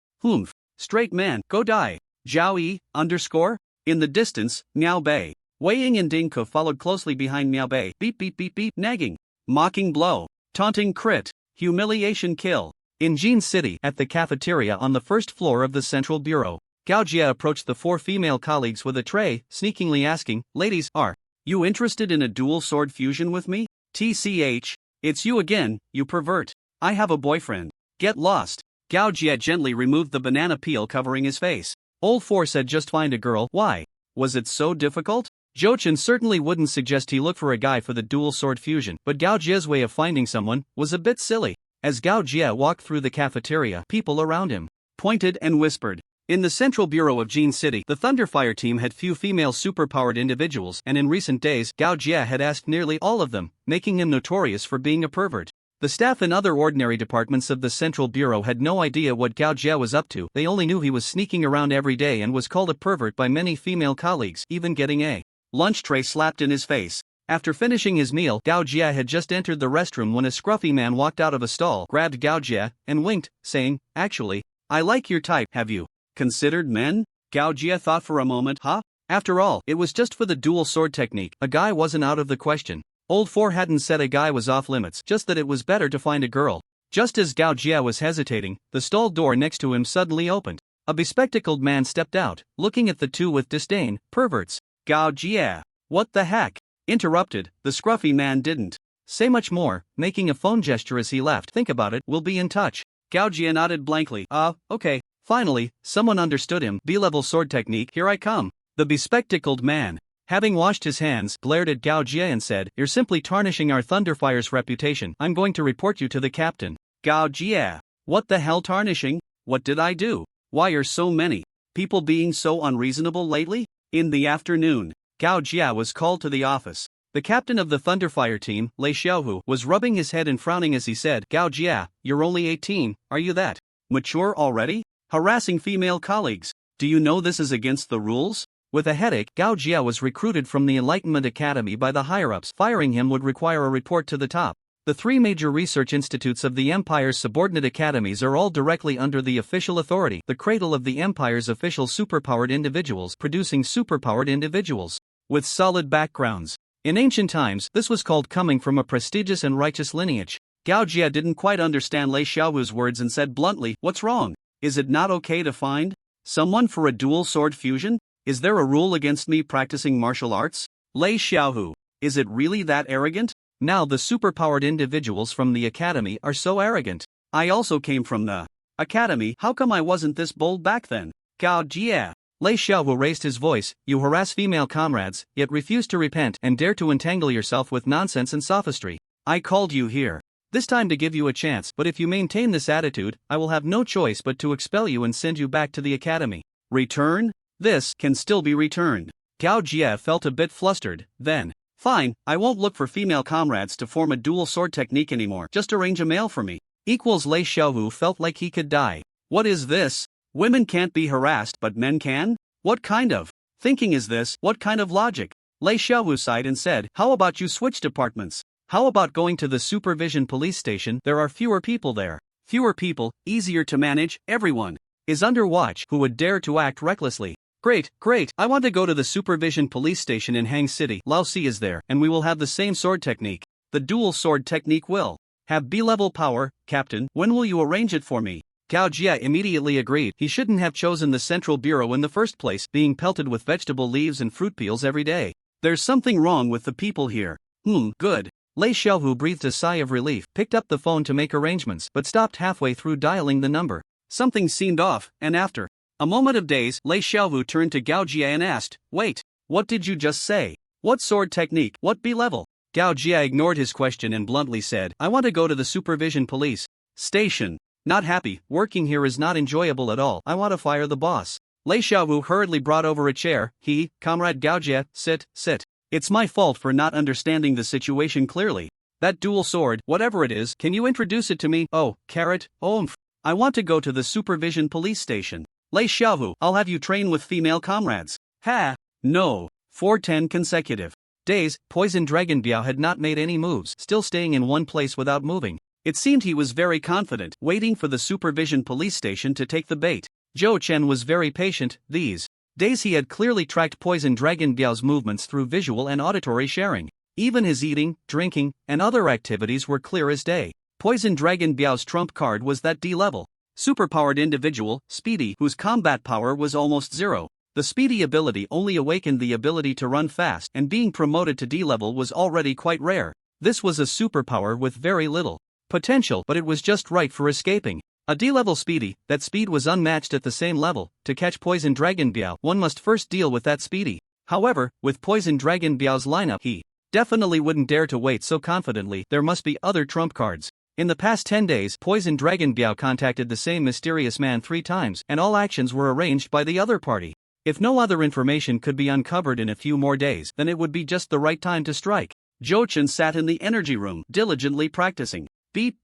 Straight man, go die. Zhao Yi, _. In the distance, Niao Bei, Wei Ying and Ding Ke followed closely behind Niao Bei. Beep, nagging. Mocking blow. Taunting crit. Humiliation kill. In Jin City, at the cafeteria on the 1st floor of the Central Bureau, Gao Jie approached the 4 female colleagues with a tray, sneakingly asking, ladies, are you interested in a dual sword fusion with me? TCH, it's you again, you pervert. I have a boyfriend. Get lost. Gao Jie gently removed the banana peel covering his face. Old 4 said just find a girl. Why? Was it so difficult? Zhou Chen certainly wouldn't suggest he look for a guy for the dual sword fusion, but Gao Jie's way of finding someone was a bit silly. As Gao Jie walked through the cafeteria, people around him pointed and whispered. In the Central Bureau of Jin City, the Thunderfire team had few female superpowered individuals, and in recent days, Gao Jie had asked nearly all of them, making him notorious for being a pervert. The staff in other ordinary departments of the Central Bureau had no idea what Gao Jie was up to. They only knew he was sneaking around every day and was called a pervert by many female colleagues, even getting a Lunch tray slapped in his face. After finishing his meal, Gao Jia had just entered the restroom when a scruffy man walked out of a stall, grabbed Gao Jia, and winked, saying, "Actually, I like your type. Have you considered men?" Gao Jia thought for a moment. Huh? After all, it was just for the dual sword technique. A guy wasn't out of the question. Old Four hadn't said a guy was off limits, just that it was better to find a girl. Just as Gao Jia was hesitating, the stall door next to him suddenly opened. A bespectacled man stepped out, looking at the two with disdain. "Perverts." Gao Jia. "What the heck?" Interrupted, the scruffy man didn't say much more, making a phone gesture as he left. "Think about it, we'll be in touch." Gao Jia nodded blankly. Okay." Finally, someone understood him. "B-level sword technique, here I come." The bespectacled man, having washed his hands, glared at Gao Jia and said, "You're simply tarnishing our Thunderfire's reputation. I'm going to report you to the captain." Gao Jia. "What the hell tarnishing? What did I do? Why are so many people being so unreasonable lately?" In the afternoon, Gao Jia was called to the office. The captain of the Thunderfire team, Lei Xiaohu, was rubbing his head and frowning as he said, "Gao Jia, you're only 18, are you that mature already? Harassing female colleagues. Do you know this is against the rules?" With a headache, Gao Jia was recruited from the Enlightenment Academy by the higher-ups. Firing him would require a report to the top. The three major research institutes of the Empire's subordinate academies are all directly under the official authority, the cradle of the Empire's official superpowered individuals, producing superpowered individuals with solid backgrounds. In ancient times, this was called coming from a prestigious and righteous lineage. Gao Jia didn't quite understand Lei Xiaohu's words and said bluntly, "What's wrong? Is it not okay to find someone for a dual sword fusion? Is there a rule against me practicing martial arts?" Lei Xiaohu, is it really that arrogant? Now the superpowered individuals from the academy are so arrogant. I also came from the academy, how come I wasn't this bold back then? Gao Jia. Lei Xiaohu raised his voice, "You harass female comrades, yet refuse to repent and dare to entangle yourself with nonsense and sophistry. I called you here this time to give you a chance, but if you maintain this attitude, I will have no choice but to expel you and send you back to the academy." Return? This can still be returned. Gao Jia felt a bit flustered, then, "Fine, I won't look for female comrades to form a dual sword technique anymore, just arrange a male for me." Lei Xiaohu felt like he could die. What is this? Women can't be harassed but men can? What kind of thinking is this? What kind of logic? Lei Xiaohu sighed and said, "How about you switch departments? How about going to the supervision police station? There are fewer people there." Fewer people, easier to manage, everyone is under watch. Who would dare to act recklessly? Great, I want to go to the supervision police station in Hang City. Lao Si is there, and we will have the same sword technique. The dual sword technique will have B-level power. Captain, when will you arrange it for me? Gao Jia immediately agreed. He shouldn't have chosen the Central Bureau in the first place, being pelted with vegetable leaves and fruit peels every day. There's something wrong with the people here. Good. Lei Xiaohu breathed a sigh of relief, picked up the phone to make arrangements, but stopped halfway through dialing the number. Something seemed off, and after a moment of daze, Lei Xiaohu turned to Gao Jia and asked, "Wait, what did you just say? What sword technique? What B-level?" Gao Jia ignored his question and bluntly said, "I want to go to the supervision police station. Not happy, working here is not enjoyable at all. I want to fire the boss." Lei Xiaohu hurriedly brought over a chair. Comrade Gao Jia, sit. It's my fault for not understanding the situation clearly. That dual sword, whatever it is, can you introduce it to me? I want to go to the supervision police station. Lei Xiaohu, I'll have you train with female comrades. No. For 10 consecutive days, Poison Dragon Biao had not made any moves, still staying in one place without moving. It seemed he was very confident, waiting for the supervision police station to take the bait. Zhou Chen was very patient. These days he had clearly tracked Poison Dragon Biao's movements through visual and auditory sharing. Even his eating, drinking, and other activities were clear as day. Poison Dragon Biao's trump card was that D-level superpowered individual, Speedy, whose combat power was almost zero. The Speedy ability only awakened the ability to run fast, and being promoted to D-level was already quite rare. This was a superpower with very little potential, but it was just right for escaping. A D-level Speedy, that speed was unmatched at the same level. To catch Poison Dragon Biao, one must first deal with that Speedy. However, with Poison Dragon Biao's lineup, he definitely wouldn't dare to wait so confidently. There must be other trump cards. In the past 10 days, Poison Dragon Biao contacted the same mysterious man 3 times, and all actions were arranged by the other party. If no other information could be uncovered in a few more days, then it would be just the right time to strike. Zhou Chen sat in the energy room, diligently practicing. Beep,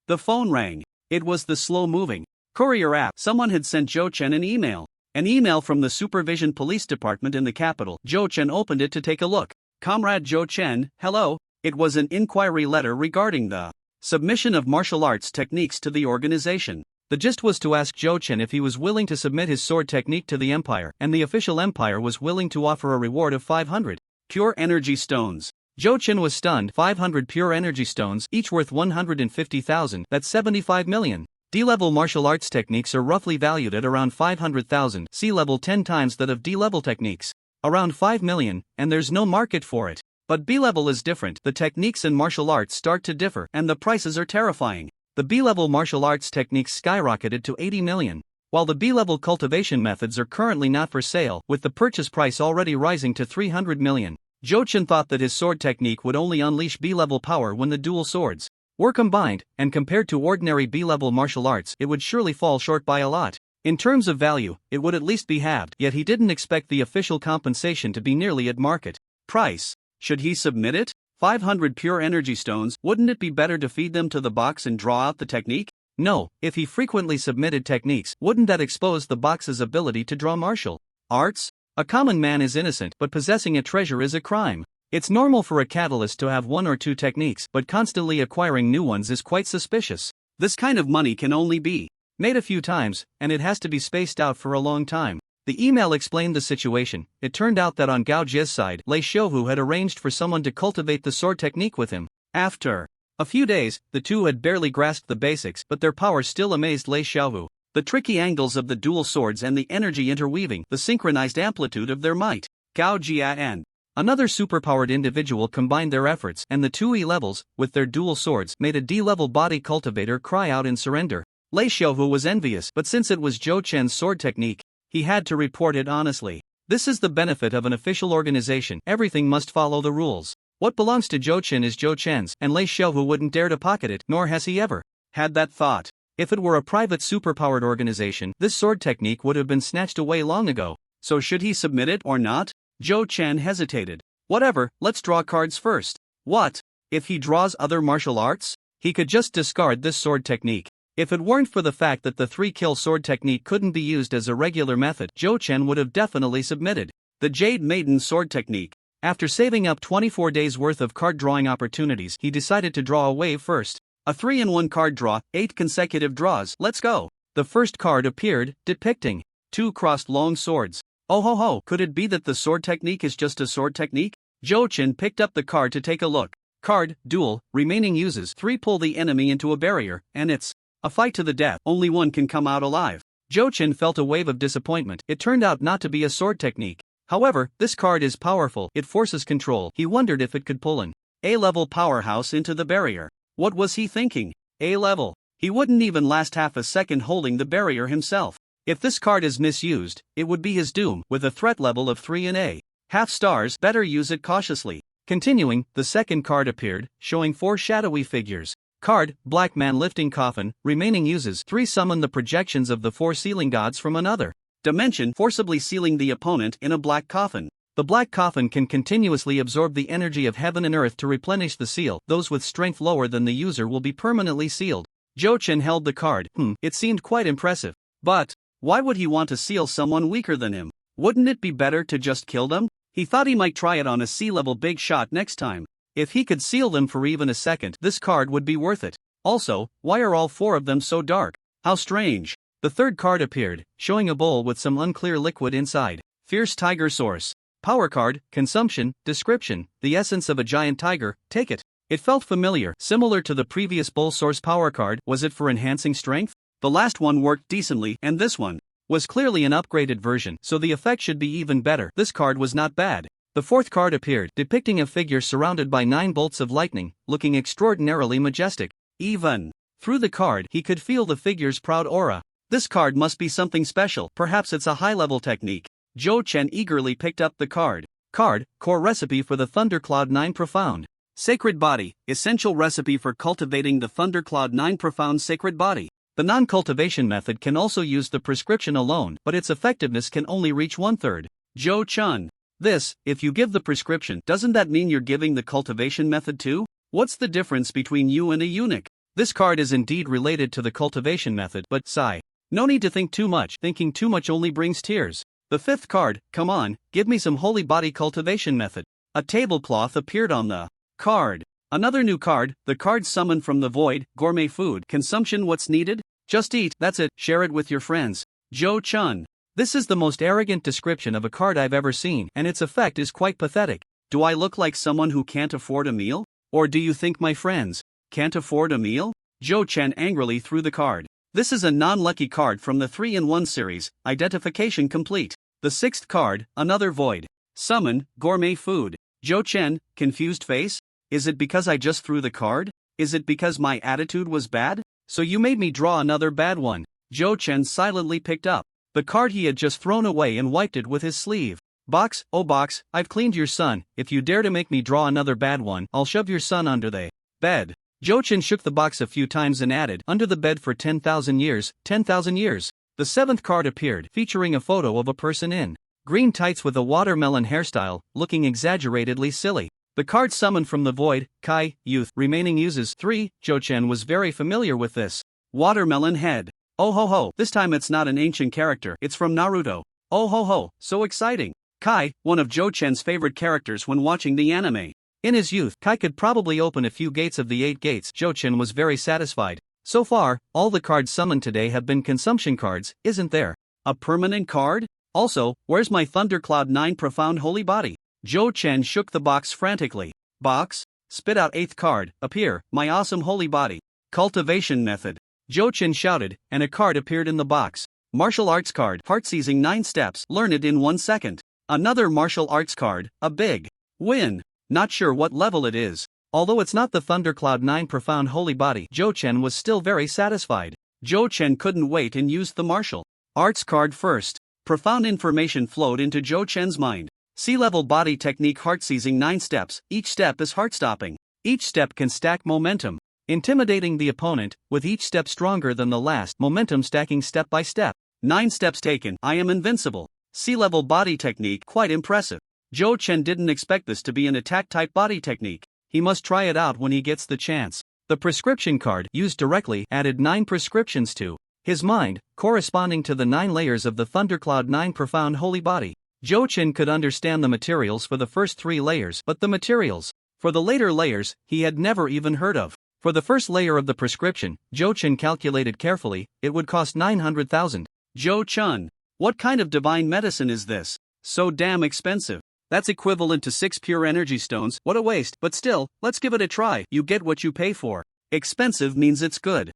the phone rang. It was the slow-moving courier app. Someone had sent Zhou Chen an email, An email from the Supervision Police Department in the capital. Zhou Chen opened it to take a look. Comrade Zhou Chen, hello. It was an inquiry letter regarding the submission of martial arts techniques to the organization. The gist was to ask Zhou Chen if he was willing to submit his sword technique to the Empire, and the official Empire was willing to offer a reward of 500 pure energy stones. Zhou Chen was stunned. 500 pure energy stones, each worth 150,000, that's 75 million. D-level martial arts techniques are roughly valued at around 500,000, C-level 10 times that of D-level techniques. Around 5 million, and there's no market for it. But B-level is different. The techniques in martial arts start to differ, and the prices are terrifying. The B-level martial arts techniques skyrocketed to 80 million, while the B-level cultivation methods are currently not for sale, with the purchase price already rising to 300 million. Zhou Chen thought that his sword technique would only unleash B-level power when the dual swords were combined, and compared to ordinary B-level martial arts, it would surely fall short by a lot. In terms of value, it would at least be halved, yet he didn't expect the official compensation to be nearly at market price. Should he submit it? 500 pure energy stones, wouldn't it be better to feed them to the box and draw out the technique? No, if he frequently submitted techniques, wouldn't that expose the box's ability to draw martial arts? A common man is innocent, but possessing a treasure is a crime. It's normal for a catalyst to have one or two techniques, but constantly acquiring new ones is quite suspicious. This kind of money can only be made a few times, and it has to be spaced out for a long time. The email explained the situation. It turned out that on Gao Jie's side, Lei Xiaohu had arranged for someone to cultivate the sword technique with him. After a few days, the two had barely grasped the basics, but their power still amazed Lei Xiaohu. The tricky angles of the dual swords and the energy interweaving, the synchronized amplitude of their might. Gao Jia and another superpowered individual combined their efforts, and the two E-levels, with their dual swords, made a D-level body cultivator cry out in surrender. Lei Xiaohu was envious, but since it was Zhou Chen's sword technique, he had to report it honestly. This is the benefit of an official organization. Everything must follow the rules. What belongs to Zhou Chen is Zhou Chen's, and Lei Xiaohu wouldn't dare to pocket it, nor has he ever had that thought. If it were a private superpowered organization, this sword technique would have been snatched away long ago. So should he submit it or not? Zhou Chen hesitated. Whatever, let's draw cards first. What if he draws other martial arts? He could just discard this sword technique. If it weren't for the fact that the 3-kill sword technique couldn't be used as a regular method, Zhou Chen would have definitely submitted. The Jade Maiden sword technique. After saving up 24 days worth of card drawing opportunities, he decided to draw a wave first. A 3-in-1 card draw, 8 consecutive draws, let's go. The first card appeared, depicting 2 crossed long swords. Oh ho ho, could it be that the sword technique is just a sword technique? Zhou Chen picked up the card to take a look. Card, duel, remaining uses 3 pull the enemy into a barrier, and it's a fight to the death, only one can come out alive. Zhou Chen felt a wave of disappointment. It turned out not to be a sword technique. However, this card is powerful, it forces control. He wondered if it could pull an A-level powerhouse into the barrier. What was he thinking? A-level. He wouldn't even last half a second holding the barrier himself. If this card is misused, it would be his doom. With a threat level of 3 and A half stars, better use it cautiously. Continuing, the second card appeared, showing 4 shadowy figures. Card, Black Man Lifting Coffin, remaining uses 3 summon the projections of the 4 sealing gods from another dimension, forcibly sealing the opponent in a black coffin. The black coffin can continuously absorb the energy of heaven and earth to replenish the seal. Those with strength lower than the user will be permanently sealed. Zhou Chen held the card. It seemed quite impressive. But why would he want to seal someone weaker than him? Wouldn't it be better to just kill them? He thought he might try it on a C-level big shot next time. If he could seal them for even a second, this card would be worth it. Also, why are all 4 of them so dark? How strange. The third card appeared, showing a bowl with some unclear liquid inside. Fierce Tiger Source. Power card, consumption, description, the essence of a giant tiger, take it. It felt familiar, similar to the previous bowl source power card. Was it for enhancing strength? The last one worked decently, and this one was clearly an upgraded version, so the effect should be even better. This card was not bad. The fourth card appeared, depicting a figure surrounded by 9 bolts of lightning, looking extraordinarily majestic. Even through the card, he could feel the figure's proud aura. This card must be something special, perhaps it's a high-level technique. Zhou Chen eagerly picked up the card. Card, core recipe for the Thundercloud 9 Profound. Sacred Body, essential recipe for cultivating the Thundercloud 9 Profound Sacred Body. The non-cultivation method can also use the prescription alone, but its effectiveness can only reach 1/3. Zhou Chen. This, if you give the prescription, doesn't that mean you're giving the cultivation method too? What's the difference between you and a eunuch? This card is indeed related to the cultivation method, but sigh. No need to think too much, thinking too much only brings tears. The fifth card, come on, give me some holy body cultivation method. A tablecloth appeared on the card. Another new card, the card summoned from the void, gourmet food, consumption what's needed? Just eat, that's it, share it with your friends. Joe Chun. This is the most arrogant description of a card I've ever seen, and its effect is quite pathetic. Do I look like someone who can't afford a meal? Or do you think my friends can't afford a meal? Joe Chen angrily threw the card. This is a non-lucky card from the 3-in-1 series, identification complete. The sixth card, another void. Summon, gourmet food. Joe Chen, confused face? Is it because I just threw the card? Is it because my attitude was bad? So you made me draw another bad one. Joe Chen silently picked up the card he had just thrown away and wiped it with his sleeve. Box, oh box, I've cleaned your son. If you dare to make me draw another bad one, I'll shove your son under the bed. Joe Chen shook the box a few times and added, under the bed for 10,000 years, 10,000 years. The seventh card appeared, featuring a photo of a person in green tights with a watermelon hairstyle, looking exaggeratedly silly. The card summoned from the void, Kai, youth, remaining uses 3, Joe Chen was very familiar with this. Watermelon head. Oh ho ho, this time it's not an ancient character, it's from Naruto. Oh ho ho, so exciting. Kai, one of Joe Chen's favorite characters when watching the anime. In his youth, Kai could probably open a few gates of the 8 gates. Joe Chen was very satisfied. So far, all the cards summoned today have been consumption cards, isn't there a permanent card? Also, where's my Thundercloud 9 Profound Holy Body? Joe Chen shook the box frantically. Box? Spit out 8th card, appear, my awesome holy body. Cultivation method. Joe Chen shouted, and a card appeared in the box. Martial arts card, heart seizing 9 steps, learn it in 1 second. Another martial arts card, a big win. Not sure what level it is. Although it's not the Thundercloud 9 Profound Holy Body, Joe Chen was still very satisfied. Joe Chen couldn't wait and used the martial arts card first. Profound information flowed into Joe Chen's mind. Sea-level body technique, heart seizing 9 steps, each step is heart-stopping. Each step can stack momentum, intimidating the opponent, with each step stronger than the last, momentum stacking step by step. 9 steps taken, I am invincible. Sea-level body technique, quite impressive. Joe Chen didn't expect this to be an attack-type body technique. He must try it out when he gets the chance. The prescription card, used directly, added 9 prescriptions to his mind, corresponding to the 9 layers of the Thundercloud 9 Profound Holy Body. Joe Chen could understand the materials for the first 3 layers, but the materials for the later layers, he had never even heard of. For the first layer of the prescription, Joe Chen calculated carefully, it would cost 900,000. Joe Chun, what kind of divine medicine is this? So damn expensive. That's equivalent to 6 pure energy stones, what a waste, but still, let's give it a try. You get what you pay for. Expensive means it's good.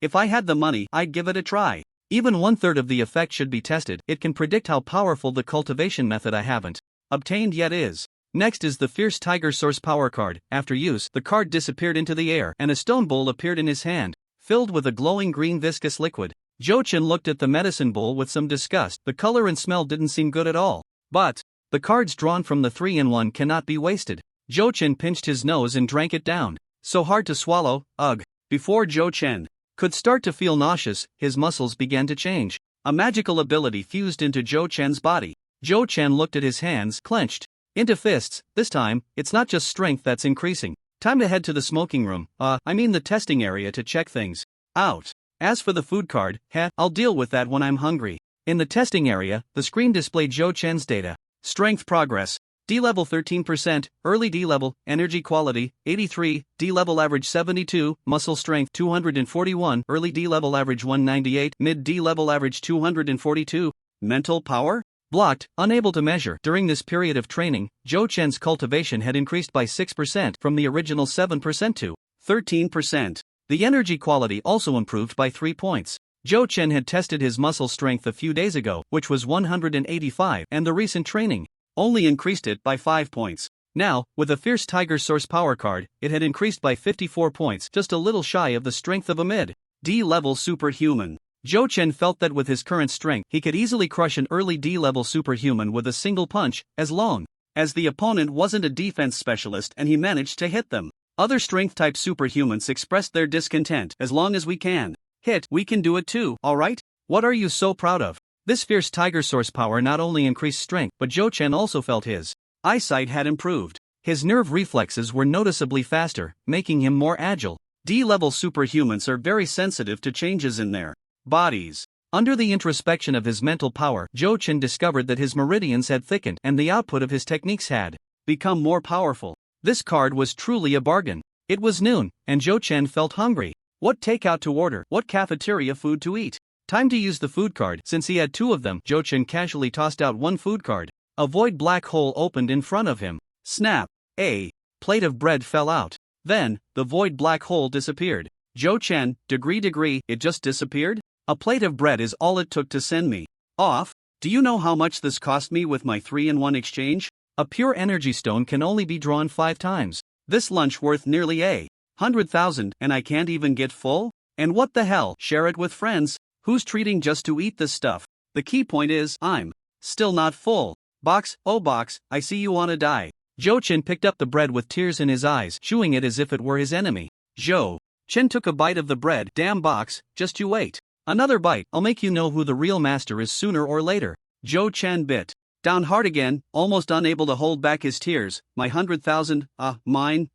If I had the money, I'd give it a try. Even 1/3 of the effect should be tested. It can predict how powerful the cultivation method I haven't obtained yet is. Next is the Fierce Tiger Source Power card. After use, the card disappeared into the air and a stone bowl appeared in his hand, filled with a glowing green viscous liquid. Joe Chen looked at the medicine bowl with some disgust. The color and smell didn't seem good at all. But the cards drawn from the 3-in-1 cannot be wasted. Joe Chen pinched his nose and drank it down. So hard to swallow, ugh. Before Joe Chen could start to feel nauseous, his muscles began to change. A magical ability fused into Joe Chen's body. Joe Chen looked at his hands, clenched into fists. This time, it's not just strength that's increasing. Time to head to the smoking room, the testing area to check things out. As for the food card, I'll deal with that when I'm hungry. In the testing area, the screen displayed Joe Chen's data. Strength progress. D-level 13%, early D-level, energy quality, 83, D-level average 72, muscle strength 241, early D-level average 198, mid D-level average 242, mental power? Blocked, unable to measure. During this period of training, Joe Chen's cultivation had increased by 6% from the original 7% to 13%. The energy quality also improved by 3 points. Joe Chen had tested his muscle strength a few days ago, which was 185, and the recent training only increased it by 5 points. Now, with a Fierce Tiger Source Power card, it had increased by 54 points, just a little shy of the strength of a mid-D-level superhuman. Joe Chen felt that with his current strength, he could easily crush an early D-level superhuman with a single punch, as long as the opponent wasn't a defense specialist and he managed to hit them. Other strength-type superhumans expressed their discontent. As long as we can hit, we can do it too, alright? What are you so proud of? This Fierce Tiger Source Power not only increased strength, but Joe Chen also felt his eyesight had improved. His nerve reflexes were noticeably faster, making him more agile. D-level superhumans are very sensitive to changes in their bodies. Under the introspection of his mental power, Zhou Chen discovered that his meridians had thickened and the output of his techniques had become more powerful. This card was truly a bargain. It was noon, and Zhou Chen felt hungry. What takeout to order? What cafeteria food to eat? Time to use the food card. Since he had 2 of them, Zhou Chen casually tossed out one food card. A void black hole opened in front of him. Snap! A plate of bread fell out. Then, the void black hole disappeared. Zhou Chen, degree, it just disappeared? A plate of bread is all it took to send me off. Do you know how much this cost me with my 3-in-1 exchange? A pure energy stone can only be drawn 5 times. This lunch worth nearly 100,000 and I can't even get full? And what the hell? Share it with friends. Who's treating just to eat this stuff? The key point is, I'm still not full. Box, oh box, I see you wanna die. Zhou Chen picked up the bread with tears in his eyes, chewing it as if it were his enemy. Zhou Chen took a bite of the bread. Damn box, just you wait. Another bite, I'll make you know who the real master is sooner or later. Zhou Chen bit down hard again, almost unable to hold back his tears. My 100,000, mine,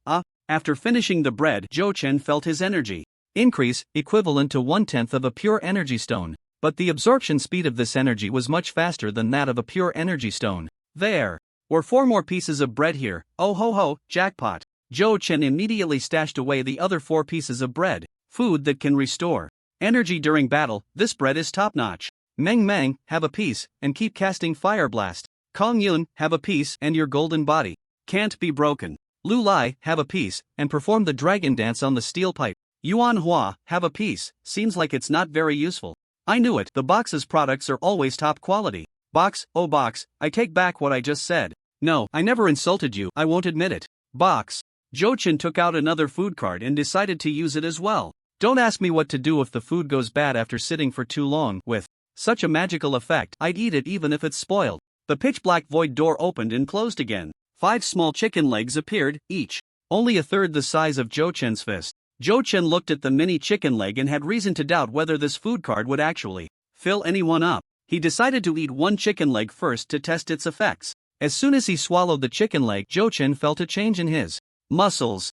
After finishing the bread, Zhou Chen felt his energy increase, equivalent to 1/10 of a pure energy stone. But the absorption speed of this energy was much faster than that of a pure energy stone. There were 4 more pieces of bread here. Oh ho ho, jackpot. Zhou Chen immediately stashed away the other 4 pieces of bread. Food that can restore energy during battle. This bread is top-notch. Meng Meng, have a piece, and keep casting Fire Blast. Kong Yun, have a piece, and your golden body can't be broken. Lu Lai, have a piece, and perform the dragon dance on the steel pipe. Yuan Hua, have a piece, seems like it's not very useful. I knew it, the box's products are always top quality. Box, oh box, I take back what I just said. No, I never insulted you, I won't admit it. Box. Zhou Chen took out another food card and decided to use it as well. Don't ask me what to do if the food goes bad after sitting for too long. With such a magical effect, I'd eat it even if it's spoiled. The pitch-black void door opened and closed again. 5 small chicken legs appeared, each only a third the size of Zhou Chen's fist. Zhou Chen looked at the mini chicken leg and had reason to doubt whether this food card would actually fill anyone up. He decided to eat one chicken leg first to test its effects. As soon as he swallowed the chicken leg, Zhou Chen felt a change in his muscles.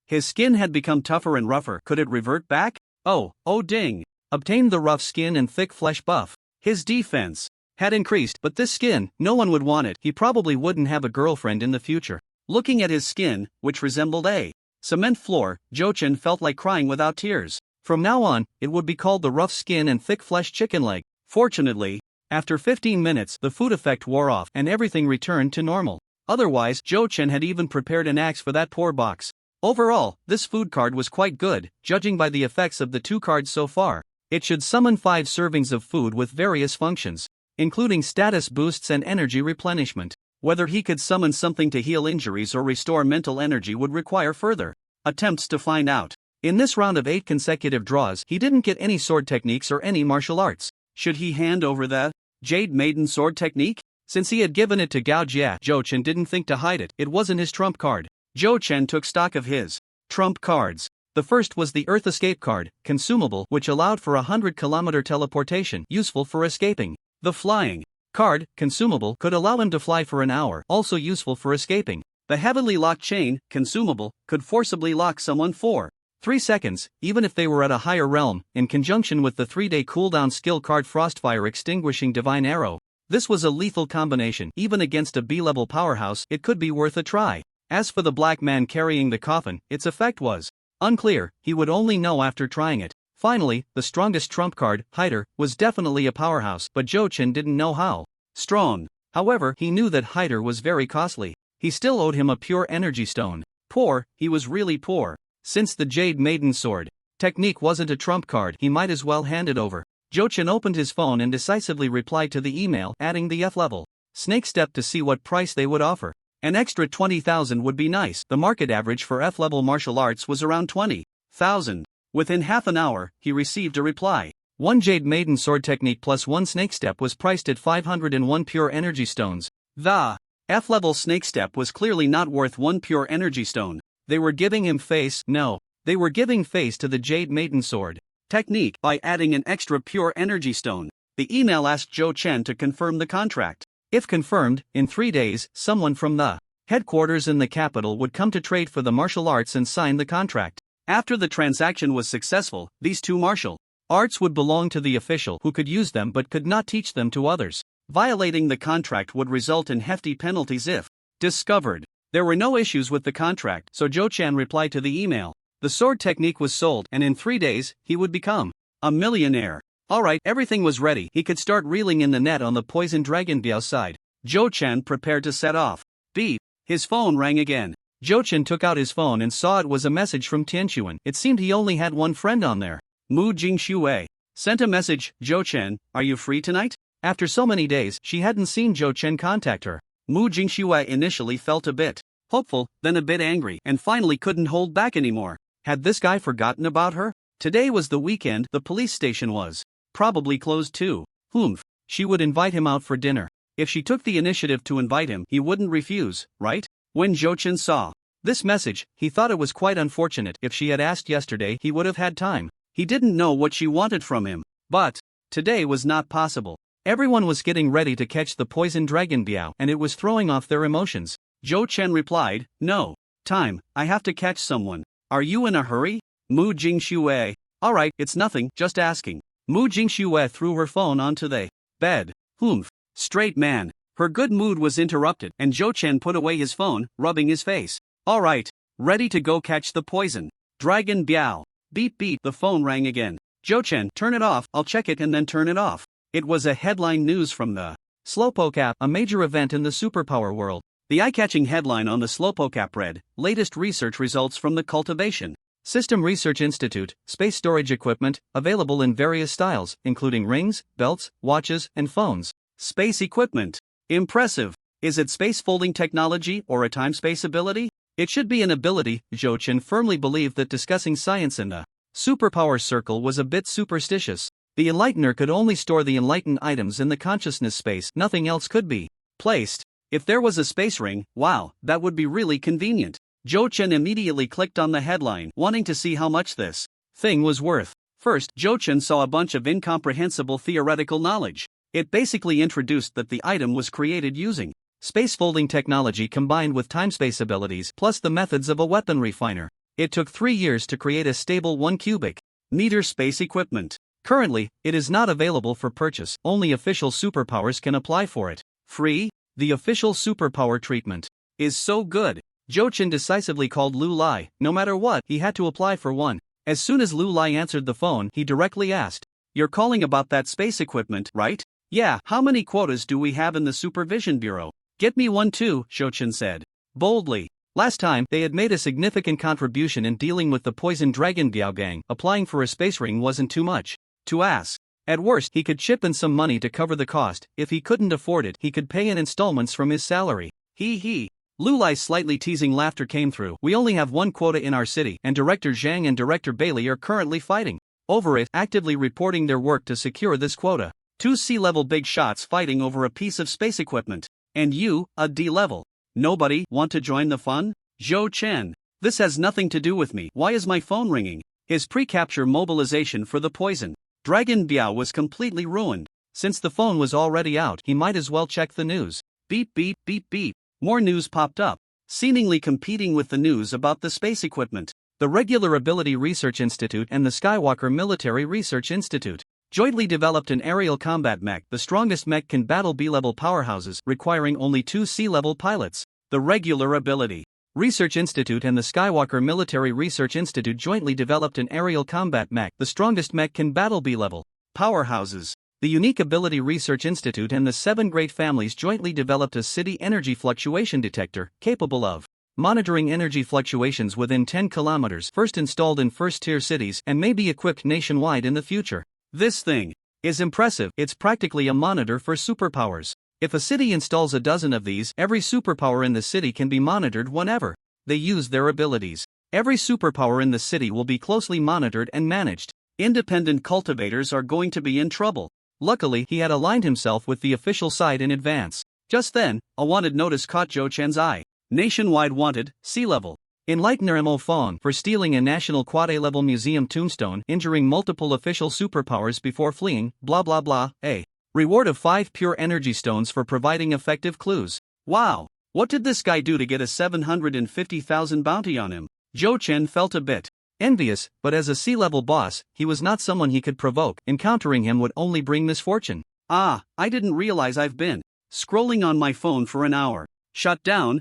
His skin had become tougher and rougher. Could it revert back? Oh ding. Obtained the rough skin and thick flesh buff. His defense had increased, but this skin, no one would want it. He probably wouldn't have a girlfriend in the future. Looking at his skin, which resembled a cement floor, Zhou Chen felt like crying without tears. From now on, it would be called the rough skin and thick flesh chicken leg. Fortunately, after 15 minutes, the food effect wore off and everything returned to normal. Otherwise, Zhou Chen had even prepared an axe for that poor box. Overall, this food card was quite good, judging by the effects of the 2 cards so far. It should summon 5 servings of food with various functions, including status boosts and energy replenishment. Whether he could summon something to heal injuries or restore mental energy would require further attempts to find out. In this round of 8 consecutive draws, he didn't get any sword techniques or any martial arts. Should he hand over the Jade Maiden sword technique? Since he had given it to Gao Jia, Zhou Chen didn't think to hide it. It wasn't his trump card. Zhou Chen took stock of his trump cards. The first was the Earth Escape card, consumable, which allowed for 100-kilometer teleportation, useful for escaping. The Flying card, consumable, could allow him to fly for an hour, also useful for escaping. The Heavenly Lock chain, consumable, could forcibly lock someone for 3 seconds, even if they were at a higher realm, in conjunction with the 3-day cooldown skill card Frostfire Extinguishing Divine Arrow. This was a lethal combination. Even against a B-level powerhouse, it could be worth a try. As for the black man carrying the coffin, its effect was unclear. He would only know after trying it. Finally, the strongest trump card, Hider, was definitely a powerhouse, but Zhou Chen didn't know how strong. However, he knew that Hider was very costly. He still owed him a pure energy stone. Poor, he was really poor. Since the Jade Maiden sword technique wasn't a trump card, he might as well hand it over. Zhou Chen opened his phone and decisively replied to the email, adding the F-level snake step to see what price they would offer. An extra 20,000 would be nice. The market average for F-level martial arts was around 20,000. Within half an hour, he received a reply. 1 Jade Maiden sword technique plus 1 snake step was priced at 501 pure energy stones. The F-level snake step was clearly not worth 1 pure energy stone. They were giving him face. No, they were giving face to the Jade Maiden sword technique by adding an extra pure energy stone. The email asked Zhou Chen to confirm the contract. If confirmed, in 3 days, someone from the headquarters in the capital would come to trade for the martial arts and sign the contract. After the transaction was successful, these two martial Arts would belong to the official who could use them but could not teach them to others. Violating the contract would result in hefty penalties if discovered. There were no issues with the contract, so Zhou Chen replied to the email. The sword technique was sold, and in 3 days, he would become a millionaire. Alright, everything was ready. He could start reeling in the net on the poison dragon Biao side. Zhou Chen prepared to set off. Beep. His phone rang again. Zhou Chen took out his phone and saw it was a message from Tianquan. It seemed he only had one friend on there. Mu Jingxue sent a message. Zhou Chen, are you free tonight? After so many days, she hadn't seen Zhou Chen contact her. Mu Jingxue initially felt a bit hopeful, then a bit angry, and finally couldn't hold back anymore. Had this guy forgotten about her? Today was the weekend. The police station was probably closed too. Humph. She would invite him out for dinner. If she took the initiative to invite him, he wouldn't refuse, right? When Zhou Chen saw this message, he thought it was quite unfortunate. If she had asked yesterday, he would have had time. He didn't know what she wanted from him. But today was not possible. Everyone was getting ready to catch the poison dragon Biao, and it was throwing off their emotions. Zhou Chen replied, no time, I have to catch someone. Are you in a hurry? Mu Jingxue. Alright, it's nothing, just asking. Mu Jingxue threw her phone onto the bed. Humph. Straight man. Her good mood was interrupted, and Zhou Chen put away his phone, rubbing his face. Alright, ready to go catch the poison dragon Biao. Beep beep, the phone rang again. Zhou Chen, turn it off, I'll check it and then turn it off. It was a headline news from the Slowpoke app, a major event in the superpower world. The eye-catching headline on the Slowpoke app read, latest research results from the Cultivation System Research Institute, space storage equipment, available in various styles, including rings, belts, watches, and phones. Space equipment. Impressive. Is it space folding technology or a time-space ability? It should be an ability. Zhou Chen firmly believed that discussing science in the superpower circle was a bit superstitious. The Enlightener could only store the enlightened items in the consciousness space, nothing else could be placed. If there was a space ring, wow, that would be really convenient. Zhou Chen immediately clicked on the headline, wanting to see how much this thing was worth. First, Zhou Chen saw a bunch of incomprehensible theoretical knowledge. It basically introduced that the item was created using space folding technology combined with time-space abilities plus the methods of a weapon refiner. It took 3 years to create a stable 1 cubic meter space equipment. Currently, it is not available for purchase, only official superpowers can apply for it. Free? The official superpower treatment is so good. Zhou Chen decisively called Lu Lai. No matter what, he had to apply for one. As soon as Lu Lai answered the phone, he directly asked, "You're calling about that space equipment, right?" "Yeah, how many quotas do we have in the Supervision Bureau?" "Get me one too," Zhou Chen said boldly. Last time, they had made a significant contribution in dealing with the poison dragon Biao gang. Applying for a space ring wasn't too much to ask. At worst, he could chip in some money to cover the cost. If he couldn't afford it, he could pay in installments from his salary. He. Lu Lai's slightly teasing laughter came through. "We only have one quota in our city, and Director Zhang and Director Bailey are currently fighting over it, actively reporting their work to secure this quota. 2 C-level big shots fighting over a piece of space equipment. And you, a D-level. Nobody want to join the fun?" Zhou Chen. "This has nothing to do with me. Why is my phone ringing?" His pre-capture mobilization for the poison dragon Biao was completely ruined. Since the phone was already out, he might as well check the news. Beep beep beep beep. More news popped up, seemingly competing with the news about the space equipment. The Regular Ability Research Institute and the Skywalker Military Research Institute jointly developed an aerial combat mech. The strongest mech can battle B-level powerhouses, requiring only 2 C-level pilots. The Regular Ability Research Institute and the Skywalker Military Research Institute jointly developed an aerial combat mech. The strongest mech can battle B-level powerhouses. The Unique Ability Research Institute and the 7 Great Families jointly developed a city energy fluctuation detector, capable of monitoring energy fluctuations within 10 kilometers, first installed in first-tier cities, and may be equipped nationwide in the future. This thing is impressive. It's practically a monitor for superpowers. If a city installs a dozen of these, every superpower in the city can be monitored whenever they use their abilities. Every superpower in the city will be closely monitored and managed. Independent cultivators are going to be in trouble. Luckily, he had aligned himself with the official side in advance. Just then, a wanted notice caught Zhou Chen's eye. Nationwide wanted, C-level. Enlightener Mo Fong for stealing a national Quad A-level museum tombstone, injuring multiple official superpowers before fleeing, blah blah blah, A. Reward of 5 pure energy stones for providing effective clues. Wow, what did this guy do to get a 750,000 bounty on him? Zhou Chen felt a bit Envious, but as a C-level boss, he was not someone he could provoke. Encountering him would only bring misfortune. I didn't realize I've been scrolling on my phone for an hour. Shut down.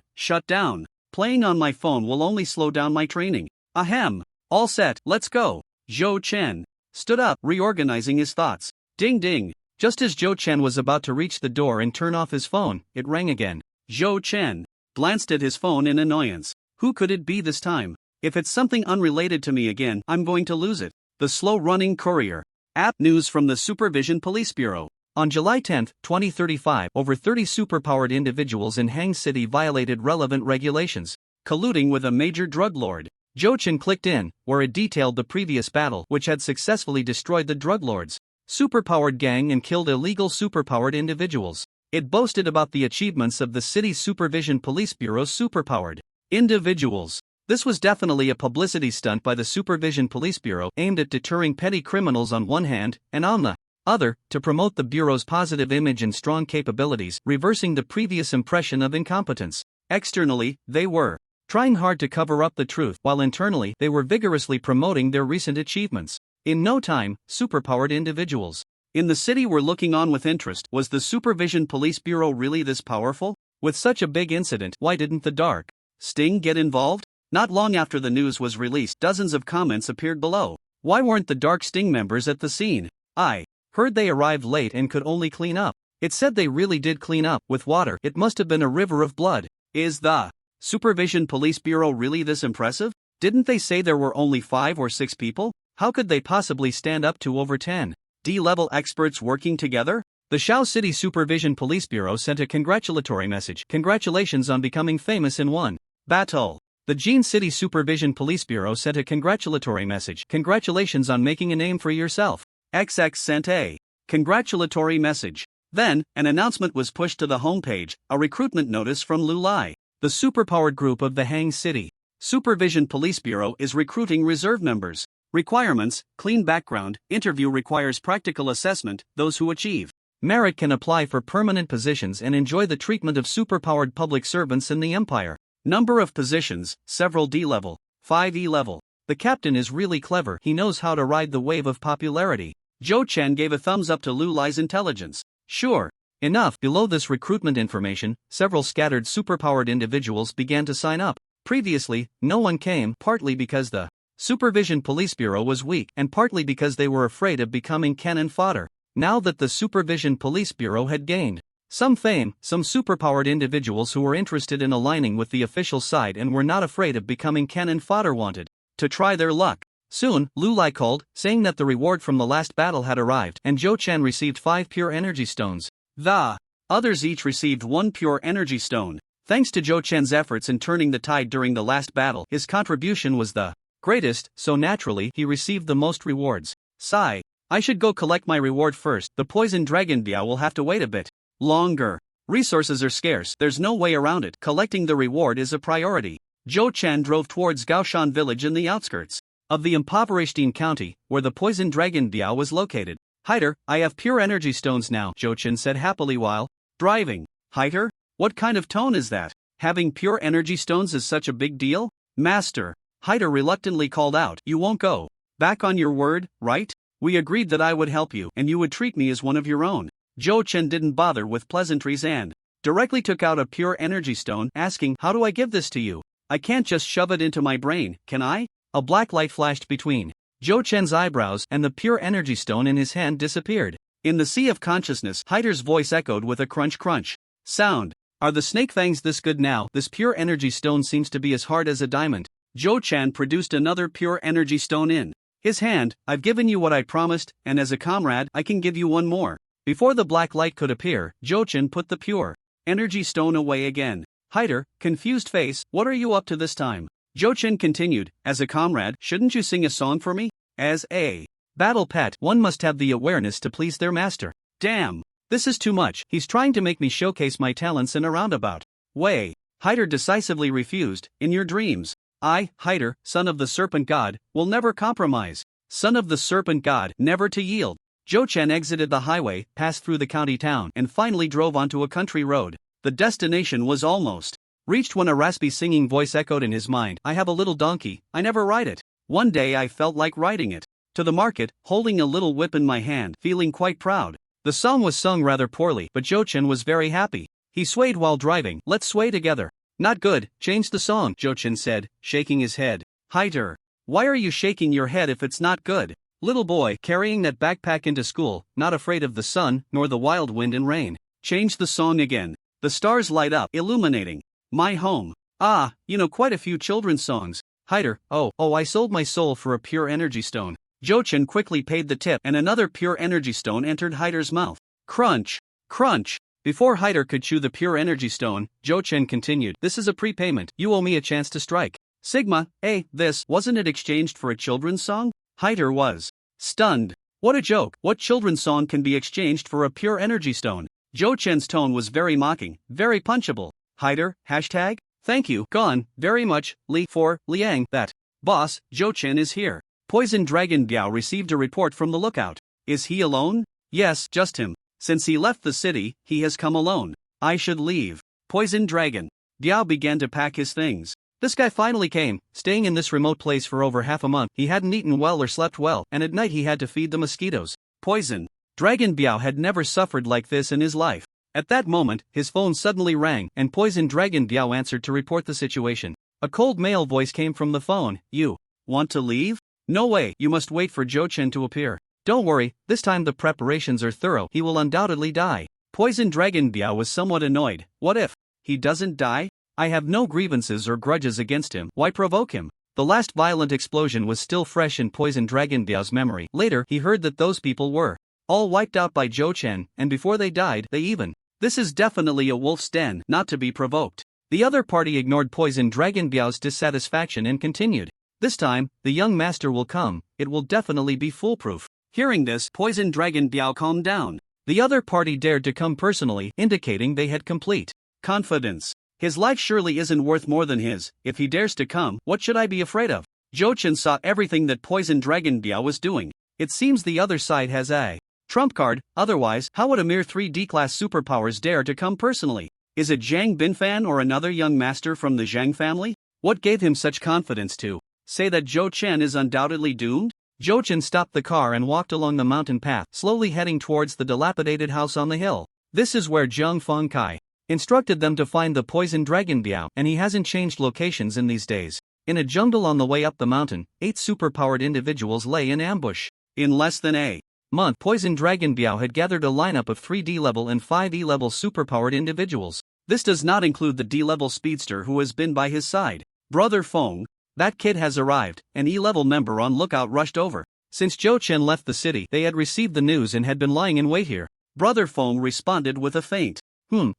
Playing on my phone will only slow down my training. Ahem. All set, let's go. Zhou Chen stood up, reorganizing his thoughts. Ding ding. Just as Zhou Chen was about to reach the door and turn off his phone, it rang again. Zhou Chen glanced at his phone in annoyance. Who could it be this time? If it's something unrelated to me again, I'm going to lose it. The slow-running courier. App news from the Supervision Police Bureau. On July 10, 2035, over 30 superpowered individuals in Hang City violated relevant regulations, colluding with a major drug lord. Zhou Chen clicked in, where it detailed the previous battle, which had successfully destroyed the drug lord's superpowered gang and killed illegal superpowered individuals. It boasted about the achievements of the city's Supervision Police Bureau's superpowered individuals. This was definitely a publicity stunt by the Supervision Police Bureau aimed at deterring petty criminals on one hand, and on the other, to promote the Bureau's positive image and strong capabilities, reversing the previous impression of incompetence. Externally, they were trying hard to cover up the truth, while internally, they were vigorously promoting their recent achievements. In no time, superpowered individuals in the city were looking on with interest. Was the Supervision Police Bureau really this powerful? With such a big incident, why didn't the Dark Sting get involved? Not long after the news was released, dozens of comments appeared below. Why weren't the Dark Sting members at the scene? I heard they arrived late and could only clean up. It said they really did clean up with water. It must have been a river of blood. Is the Supervision Police Bureau really this impressive? Didn't they say there were only 5 or 6 people? How could they possibly stand up to over 10 D-level experts working together? The Xiao City Supervision Police Bureau sent a congratulatory message. Congratulations on becoming famous in one battle. The Jin City Supervision Police Bureau sent a congratulatory message. Congratulations on making a name for yourself. XX sent a congratulatory message. Then, an announcement was pushed to the homepage, a recruitment notice from Lulai. The superpowered group of the Hang City Supervision Police Bureau is recruiting reserve members. Requirements: clean background, interview requires practical assessment, those who achieve merit can apply for permanent positions and enjoy the treatment of superpowered public servants in the Empire. Number of positions: several D-level, 5 E-level. The captain is really clever, he knows how to ride the wave of popularity. Zhou Chen gave a thumbs up to Lu Lai's intelligence. Sure. Enough. Below this recruitment information, several scattered superpowered individuals began to sign up. Previously, no one came, partly because the Supervision Police Bureau was weak, and partly because they were afraid of becoming cannon fodder. Now that the Supervision Police Bureau had gained some fame, some superpowered individuals who were interested in aligning with the official side and were not afraid of becoming cannon fodder wanted to try their luck. Soon, Lu Lai called, saying that the reward from the last battle had arrived, and Zhou Chen received 5 pure energy stones. The others each received 1 pure energy stone. Thanks to Zhou Chen's efforts in turning the tide during the last battle, his contribution was the greatest, so naturally, he received the most rewards. Sigh. I should go collect my reward first. The poison dragon Bia will have to wait a bit longer. Resources are scarce, there's no way around it. Collecting the reward is a priority. Zhou Chen drove towards Gaoshan village in the outskirts of the impoverished county, where the poison dragon Bia was located. Hider, I have pure energy stones now, Zhou Chen said happily while driving. Hider? What kind of tone is that? Having pure energy stones is such a big deal? Master. Hider reluctantly called out. You won't go back on your word, right? We agreed that I would help you and you would treat me as one of your own. Zhou Chen didn't bother with pleasantries and directly took out a pure energy stone, asking, how do I give this to you? I can't just shove it into my brain, can I? A black light flashed between Zhou Chen's eyebrows and the pure energy stone in his hand disappeared. In the sea of consciousness, Hider's voice echoed with a crunch sound. Are the snake fangs this good now? This pure energy stone seems to be as hard as a diamond. Zhou Chen produced another pure energy stone in his hand. I've given you what I promised, and as a comrade, I can give you one more. Before the black light could appear, Zhou Chen put the pure energy stone away again. Hider, confused face, what are you up to this time? Zhou Chen continued, as a comrade, shouldn't you sing a song for me? As a battle pet, one must have the awareness to please their master. Damn. This is too much, he's trying to make me showcase my talents in a roundabout way. Hider decisively refused. In your dreams. I, Hider, son of the serpent god, will never compromise. Son of the serpent god, never to yield. Zhou Chen exited the highway, passed through the county town, and finally drove onto a country road. The destination was almost reached when a raspy singing voice echoed in his mind. I have a little donkey, I never ride it. One day I felt like writing it. To the market, holding a little whip in my hand, feeling quite proud. The song was sung rather poorly, but Jochin was very happy. He swayed while driving. Let's sway together. Not good, change the song, Jochin said, shaking his head. Hater. Why are you shaking your head if it's not good? Little boy, carrying that backpack into school, not afraid of the sun, nor the wild wind and rain. Change the song again. The stars light up, illuminating my home. Ah, you know quite a few children's songs. Hater, oh, I sold my soul for a pure energy stone. Jochin quickly paid the tip and another pure energy stone entered Hater's mouth. Crunch. Crunch. Before Hater could chew the pure energy stone, Jochin continued, this is a prepayment, you owe me a chance to strike. Sigma, this, wasn't it exchanged for a children's song? Hater was stunned. What a joke, what children's song can be exchanged for a pure energy stone? Jochin's tone was very mocking, very punchable. Hater, hashtag? Thank you, gone, very much, for Liang, that. Boss, Jochin is here. Poison Dragon Biao received a report from the lookout. Is he alone? Yes, just him. Since he left the city, he has come alone. I should leave. Poison Dragon. Biao began to pack his things. This guy finally came, staying in this remote place for over half a month. He hadn't eaten well or slept well, and at night he had to feed the mosquitoes. Poison Dragon Biao had never suffered like this in his life. At that moment, his phone suddenly rang, and Poison Dragon Biao answered to report the situation. A cold male voice came from the phone. You want to leave? No way, you must wait for Jochin to appear. Don't worry, this time the preparations are thorough, he will undoubtedly die. Poison Dragon Biao was somewhat annoyed. What if he doesn't die? I have no grievances or grudges against him, why provoke him? The last violent explosion was still fresh in Poison Dragon Biao's memory. Later, he heard that those people were all wiped out by Jochin, and before they died, they even. This is definitely a wolf's den, not to be provoked. The other party ignored Poison Dragon Biao's dissatisfaction and continued. This time, the young master will come, it will definitely be foolproof. Hearing this, Poison Dragon Biao calmed down. The other party dared to come personally, indicating they had complete confidence. His life surely isn't worth more than his. If he dares to come, what should I be afraid of? Jochin saw everything that Poison Dragon Biao was doing. It seems the other side has a trump card, otherwise, how would a mere 3D class superpowers dare to come personally? Is it Zhang Binfan or another young master from the Zhang family? What gave him such confidence to say that Jochin is undoubtedly doomed? Jochin stopped the car and walked along the mountain path, slowly heading towards the dilapidated house on the hill. This is where Zhang Fengkai instructed them to find the Poison Dragon Biao, and he hasn't changed locations in these days. In a jungle on the way up the mountain, 8 superpowered individuals lay in ambush. In less than a month, Poison Dragon Biao had gathered a lineup of 3 D-level and 5 E-level superpowered individuals. This does not include the D-level speedster who has been by his side. Brother Feng, that kid has arrived. An E-level member on lookout rushed over. Since Jochin left the city, they had received the news and had been lying in wait here. Brother Feng responded with a faint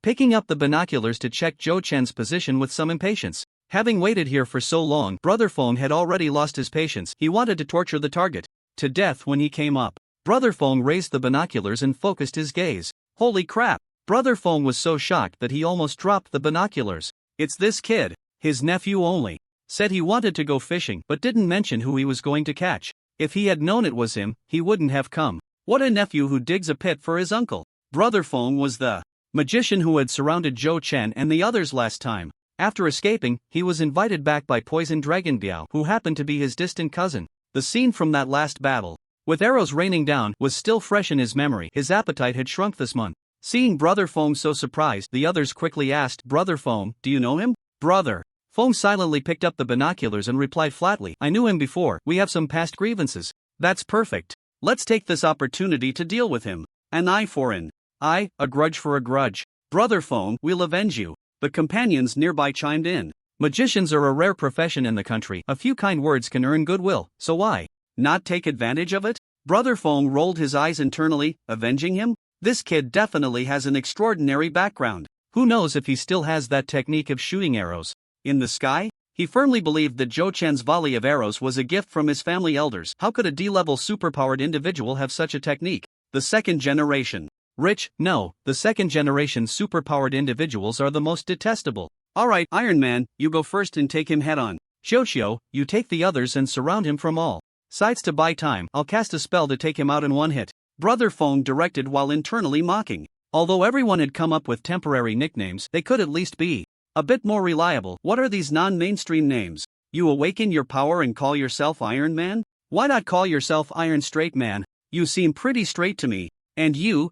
picking up the binoculars to check Jochin's position with some impatience. Having waited here for so long, Brother Feng had already lost his patience. He wanted to torture the target to death when he came up. Brother Feng raised the binoculars and focused his gaze. Holy crap! Brother Feng was so shocked that he almost dropped the binoculars. It's this kid. His nephew only said he wanted to go fishing but didn't mention who he was going to catch. If he had known it was him, he wouldn't have come. What a nephew who digs a pit for his uncle. Brother Feng was the magician who had surrounded Jochin and the others last time. After escaping, he was invited back by Poison Dragon Biao, who happened to be his distant cousin. The scene from that last battle, with arrows raining down, was still fresh in his memory. His appetite had shrunk this month. Seeing Brother Feng so surprised, the others quickly asked, Brother Feng, do you know him? Brother Feng silently picked up the binoculars and replied flatly, I knew him before, we have some past grievances. That's perfect. Let's take this opportunity to deal with him. An eye for an eye, a grudge for a grudge. Brother Feng, we'll avenge you. The companions nearby chimed in. Magicians are a rare profession in the country. A few kind words can earn goodwill, so why not take advantage of it? Brother Feng rolled his eyes internally. Avenging him? This kid definitely has an extraordinary background. Who knows if he still has that technique of shooting arrows in the sky? He firmly believed that Jochin's volley of arrows was a gift from his family elders. How could a D-level superpowered individual have such a technique? The second generation. Rich, no, the second generation superpowered individuals are the most detestable. Alright, Iron Man, you go first and take him head on. Xiao, you take the others and surround him from all sides to buy time. I'll cast a spell to take him out in one hit. Brother Feng directed while internally mocking. Although everyone had come up with temporary nicknames, they could at least be a bit more reliable. What are these non-mainstream names? You awaken your power and call yourself Iron Man? Why not call yourself Iron Straight Man? You seem pretty straight to me. And you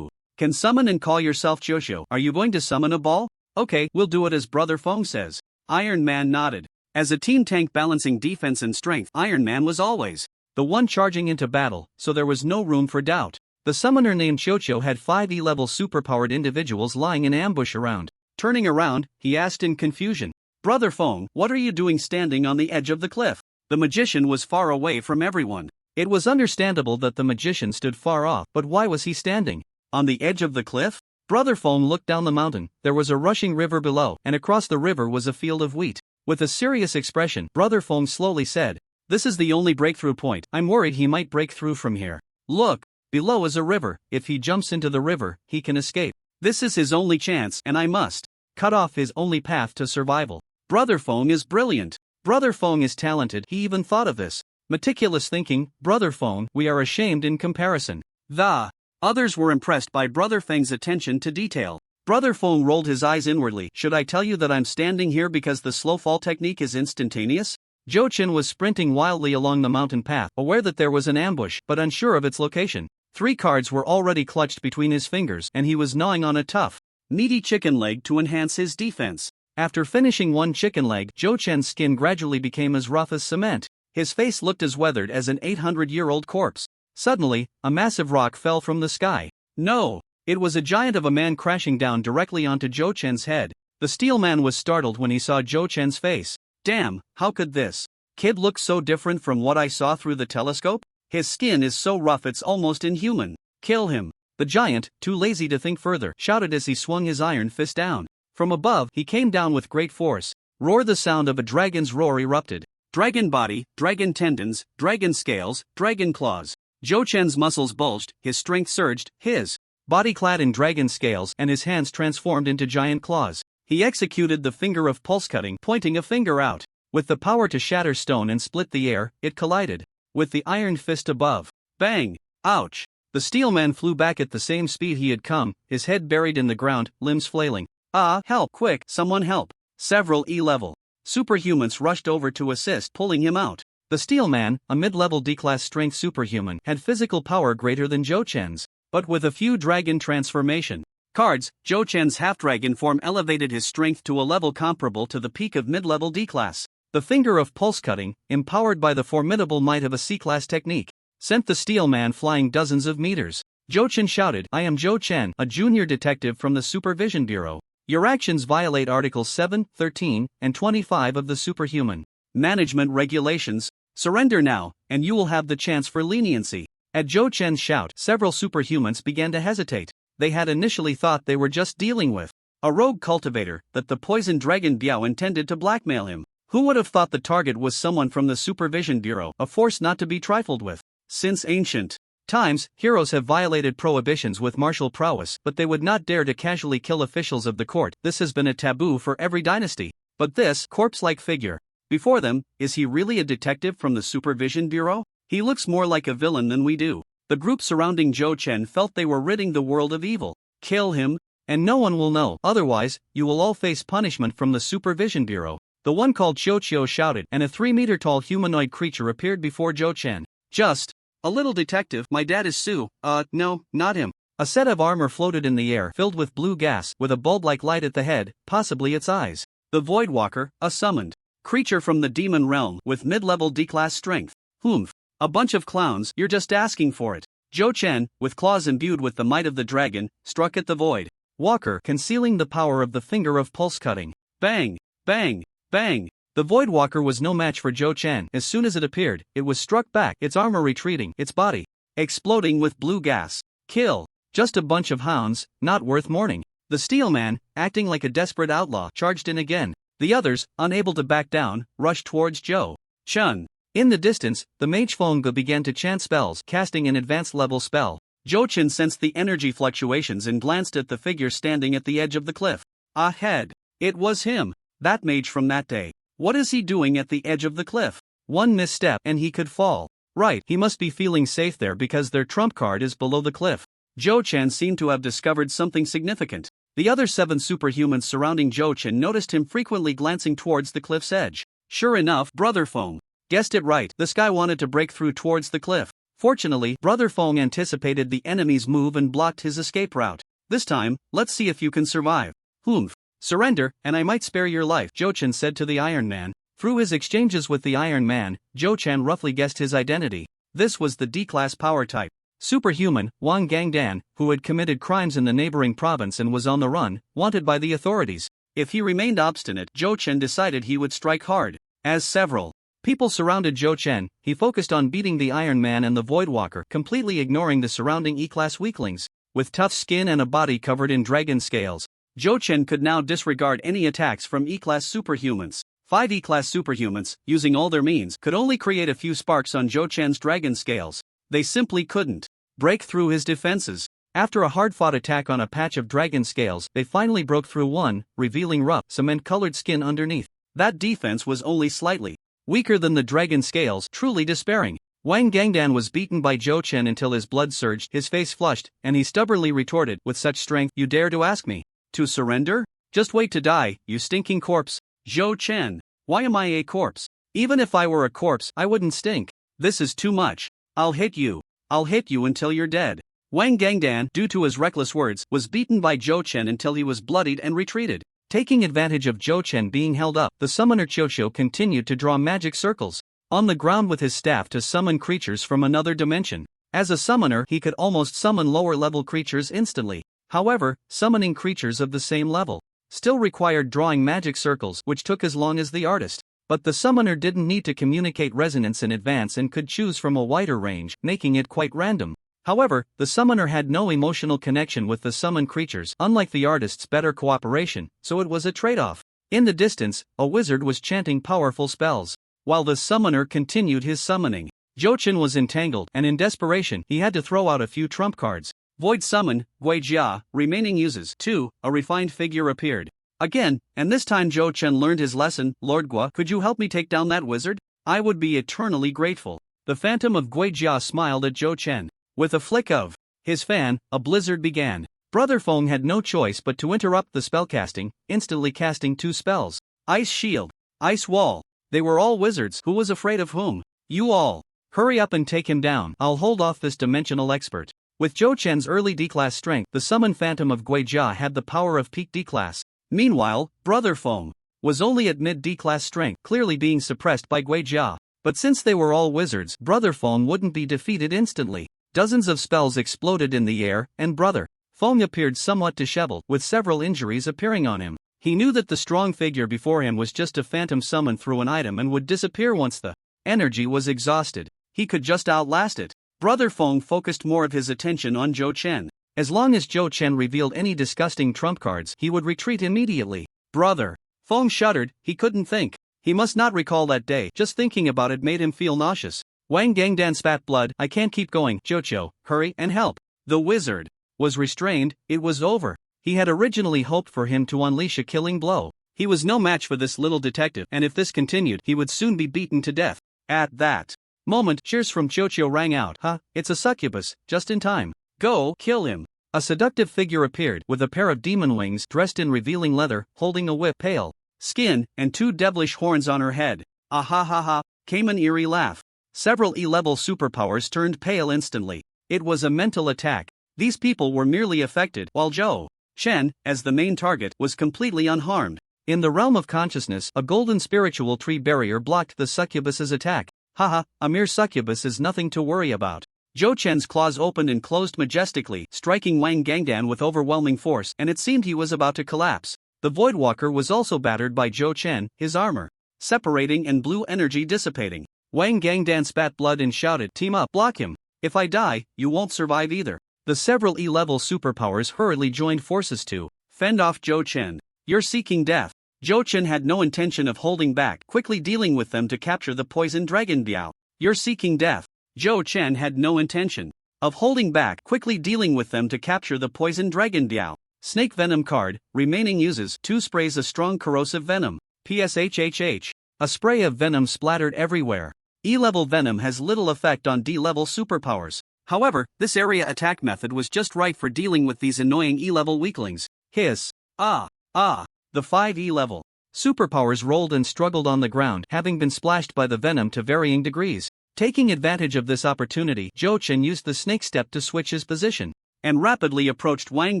can summon and call yourself Joshua. Are you going to summon a ball? Okay, we'll do it as Brother Fong says. Iron Man nodded. As a team tank balancing defense and strength, Iron Man was always the one charging into battle, so there was no room for doubt. The summoner named Chocho had 5 E-level superpowered individuals lying in ambush around. Turning around, he asked in confusion, Brother Fong, what are you doing standing on the edge of the cliff? The magician was far away from everyone. It was understandable that the magician stood far off, but why was he standing on the edge of the cliff? Brother Fong looked down the mountain. There was a rushing river below, and across the river was a field of wheat. With a serious expression, Brother Fong slowly said, This is the only breakthrough point. I'm worried he might break through from here. Look, below is a river. If he jumps into the river, he can escape. This is his only chance, and I must cut off his only path to survival. Brother Fong is brilliant. Brother Fong is talented. He even thought of this. Meticulous thinking. Brother Fong, we are ashamed in comparison. The others were impressed by Brother Feng's attention to detail. Brother Fong rolled his eyes inwardly. Should I tell you that I'm standing here because the slow fall technique is instantaneous? Zhou Chen was sprinting wildly along the mountain path, aware that there was an ambush, but unsure of its location. 3 cards were already clutched between his fingers, and he was gnawing on a tough, meaty chicken leg to enhance his defense. After finishing 1 chicken leg, Zhou Chen's skin gradually became as rough as cement. His face looked as weathered as an 800-year-old corpse. Suddenly, a massive rock fell from the sky. No! It was a giant of a man crashing down directly onto Zhou Chen's head. The steel man was startled when he saw Zhou Chen's face. Damn, how could this kid look so different from what I saw through the telescope? His skin is so rough it's almost inhuman. Kill him. The giant, too lazy to think further, shouted as he swung his iron fist down. From above, he came down with great force. Roar! The sound of a dragon's roar erupted. Dragon body, dragon tendons, dragon scales, dragon claws. Zhou Chen's muscles bulged, his strength surged, his body clad in dragon scales and his hands transformed into giant claws. He executed the finger of pulse cutting, pointing a finger out. With the power to shatter stone and split the air, it collided with the iron fist above. Bang! Ouch! The steel man flew back at the same speed he had come, his head buried in the ground, limbs flailing. Ah, help! Quick, someone help! Several E-level superhumans rushed over to assist, pulling him out. The steel man, a mid-level D-class strength superhuman, had physical power greater than Zhou Chen's, but with a few dragon transformation cards, Zhou Chen's half-dragon form elevated his strength to a level comparable to the peak of mid-level D-class. The finger of pulse cutting, empowered by the formidable might of a C-class technique, sent the steel man flying dozens of meters. Zhou Chen shouted, I am Zhou Chen, a junior detective from the Supervision Bureau. Your actions violate Articles 7, 13, and 25 of the Superhuman Management Regulations. Surrender now, and you will have the chance for leniency. At Zhou Chen's shout, several superhumans began to hesitate. They had initially thought they were just dealing with a rogue cultivator, that the poison dragon Biao intended to blackmail him. Who would have thought the target was someone from the Supervision Bureau, a force not to be trifled with? Since ancient times, heroes have violated prohibitions with martial prowess, but they would not dare to casually kill officials of the court. This has been a taboo for every dynasty. But this corpse-like figure before them, is he really a detective from the Supervision Bureau? He looks more like a villain than we do. The group surrounding Zhou Chen felt they were ridding the world of evil. Kill him, and no one will know. Otherwise, you will all face punishment from the Supervision Bureau. The one called Xiao shouted, and a 3-meter-tall humanoid creature appeared before Zhou Chen. Just a little detective. My dad is Su. No, not him. A set of armor floated in the air, filled with blue gas, with a bulb-like light at the head, possibly its eyes. The Voidwalker, a summoned creature from the demon realm, with mid-level D-class strength. Humph. A bunch of clowns, you're just asking for it. Zhou Chen, with claws imbued with the might of the dragon, struck at the void walker, concealing the power of the finger of pulse cutting. Bang! Bang! Bang! The Voidwalker was no match for Zhou Chen. As soon as it appeared, it was struck back, its armor retreating, its body exploding with blue gas. Kill. Just a bunch of hounds, not worth mourning. The steel man, acting like a desperate outlaw, charged in again. The others, unable to back down, rushed towards Zhou Chen. In the distance, the mage Fengge began to chant spells, casting an advanced level spell. Zhou Chen sensed the energy fluctuations and glanced at the figure standing at the edge of the cliff. Ahead. It was him. That mage from that day. What is he doing at the edge of the cliff? One misstep and he could fall. Right, he must be feeling safe there because their trump card is below the cliff. Zhou Chen seemed to have discovered something significant. The other 7 superhumans surrounding Zhou Chen noticed him frequently glancing towards the cliff's edge. Sure enough, Brother Feng guessed it right. The sky wanted to break through towards the cliff. Fortunately, Brother Feng anticipated the enemy's move and blocked his escape route. This time, let's see if you can survive. Humph. Surrender, and I might spare your life, Zhou Chen said to the Iron Man. Through his exchanges with the Iron Man, Zhou Chen roughly guessed his identity. This was the D-class power type. Superhuman, Wang Gangdan, who had committed crimes in the neighboring province and was on the run, wanted by the authorities. If he remained obstinate, Zhou Chen decided he would strike hard. As several people surrounded Zhou Chen, he focused on beating the Iron Man and the Voidwalker, completely ignoring the surrounding E-class weaklings. With tough skin and a body covered in dragon scales, Zhou Chen could now disregard any attacks from E-class superhumans. 5 E-class superhumans, using all their means, could only create a few sparks on Zhou Chen's dragon scales. They simply couldn't break through his defenses. After a hard-fought attack on a patch of dragon scales, they finally broke through one, revealing rough, cement-colored skin underneath. That defense was only slightly weaker than the dragon scales, truly despairing. Wang Gangdan was beaten by Zhou Chen until his blood surged, his face flushed, and he stubbornly retorted, with such strength, you dare to ask me to surrender? Just wait to die, you stinking corpse. Zhou Chen, why am I a corpse? Even if I were a corpse, I wouldn't stink. This is too much. I'll hit you until you're dead. Wang Gangdan, due to his reckless words, was beaten by Zhou Chen until he was bloodied and retreated. Taking advantage of Zhou Chen being held up, the summoner Qiuqiu continued to draw magic circles on the ground with his staff to summon creatures from another dimension. As a summoner, he could almost summon lower-level creatures instantly. However, summoning creatures of the same level still required drawing magic circles, which took as long as the artist. But the summoner didn't need to communicate resonance in advance and could choose from a wider range, making it quite random. However, the summoner had no emotional connection with the summoned creatures, unlike the artist's better cooperation, so it was a trade-off. In the distance, a wizard was chanting powerful spells, while the summoner continued his summoning. Zhou Chen was entangled, and in desperation, he had to throw out a few trump cards. Void Summon, Guijia, remaining uses. 2. A refined figure appeared. Again, and this time Zhou Chen learned his lesson. Lord Gua, could you help me take down that wizard? I would be eternally grateful. The phantom of Guijia smiled at Zhou Chen. With a flick of his fan, a blizzard began. Brother Feng had no choice but to interrupt the spellcasting, instantly casting 2 spells. Ice Shield, Ice Wall. They were all wizards. Who was afraid of whom? You all. Hurry up and take him down. I'll hold off this dimensional expert. With Zhou Chen's early D-class strength, the summoned phantom of Guijia had the power of peak D-class. Meanwhile, Brother Feng was only at mid D-class strength, clearly being suppressed by Guijia. But since they were all wizards, Brother Feng wouldn't be defeated instantly. Dozens of spells exploded in the air, and Brother Feng appeared somewhat disheveled, with several injuries appearing on him. He knew that the strong figure before him was just a phantom summoned through an item and would disappear once the energy was exhausted. He could just outlast it. Brother Feng focused more of his attention on Zhou Chen. As long as Zhou Chen revealed any disgusting trump cards, he would retreat immediately. Brother Feng shuddered. He couldn't think. He must not recall that day. Just thinking about it made him feel nauseous. Wang Gangdan spat blood. I can't keep going. Qiuqiu, hurry and help. The wizard was restrained. It was over. He had originally hoped for him to unleash a killing blow. He was no match for this little detective, and if this continued, he would soon be beaten to death. At that moment, cheers from Qiuqiu rang out. It's a succubus, just in time. Go, kill him. A seductive figure appeared, with a pair of demon wings, dressed in revealing leather, holding a whip, pale skin, and 2 devilish horns on her head. Ah ha ha ha, came an eerie laugh. Several E-level superpowers turned pale instantly. It was a mental attack. These people were merely affected, while Zhou Chen, as the main target, was completely unharmed. In the realm of consciousness, a golden spiritual tree barrier blocked the succubus's attack. Haha, a mere succubus is nothing to worry about. Zhou Chen's claws opened and closed majestically, striking Wang Gangdan with overwhelming force, and it seemed he was about to collapse. The Voidwalker was also battered by Zhou Chen, his armor separating and blue energy dissipating. Wang Gangdan spat blood and shouted, team up, block him. If I die, you won't survive either. The several E-level superpowers hurriedly joined forces to fend off Zhou Chen. You're seeking death. Zhou Chen had no intention of holding back, quickly dealing with them to capture the poison dragon Biao. You're seeking death. Zhou Chen had no intention of holding back, quickly dealing with them to capture the poison dragon Biao. Snake Venom card, remaining uses 2 sprays of strong corrosive venom. PSHHH. A spray of venom splattered everywhere. E-level venom has little effect on D-level superpowers. However, this area attack method was just right for dealing with these annoying E-level weaklings. Hiss. The 5 E-level superpowers rolled and struggled on the ground, having been splashed by the venom to varying degrees. Taking advantage of this opportunity, Zhou Chen used the snake step to switch his position and rapidly approached Wang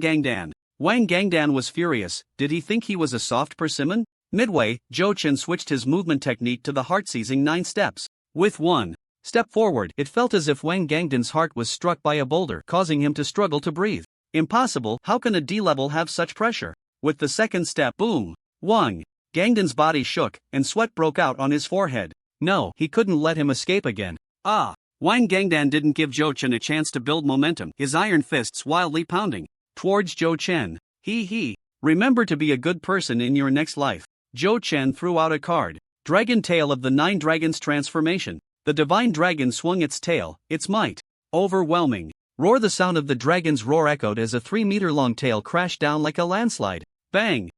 Gangdan. Wang Gangdan was furious. Did he think he was a soft persimmon? Midway, Zhou Chen switched his movement technique to the heart-seizing 9 steps. With 1 step forward, it felt as if Wang Gangdan's heart was struck by a boulder, causing him to struggle to breathe. Impossible, how can a D-level have such pressure? With the second step, boom! Wang Gangdan's body shook, and sweat broke out on his forehead. No, he couldn't let him escape again. Wang Gangdan didn't give Zhou Chen a chance to build momentum, his iron fists wildly pounding towards Zhou Chen. Remember to be a good person in your next life. Zhou Chen threw out a card. Dragon Tail of the 9 Dragons Transformation. The divine dragon swung its tail, its might overwhelming. Roar! The sound of the dragon's roar echoed as a 3-meter-long tail crashed down like a landslide. Bang!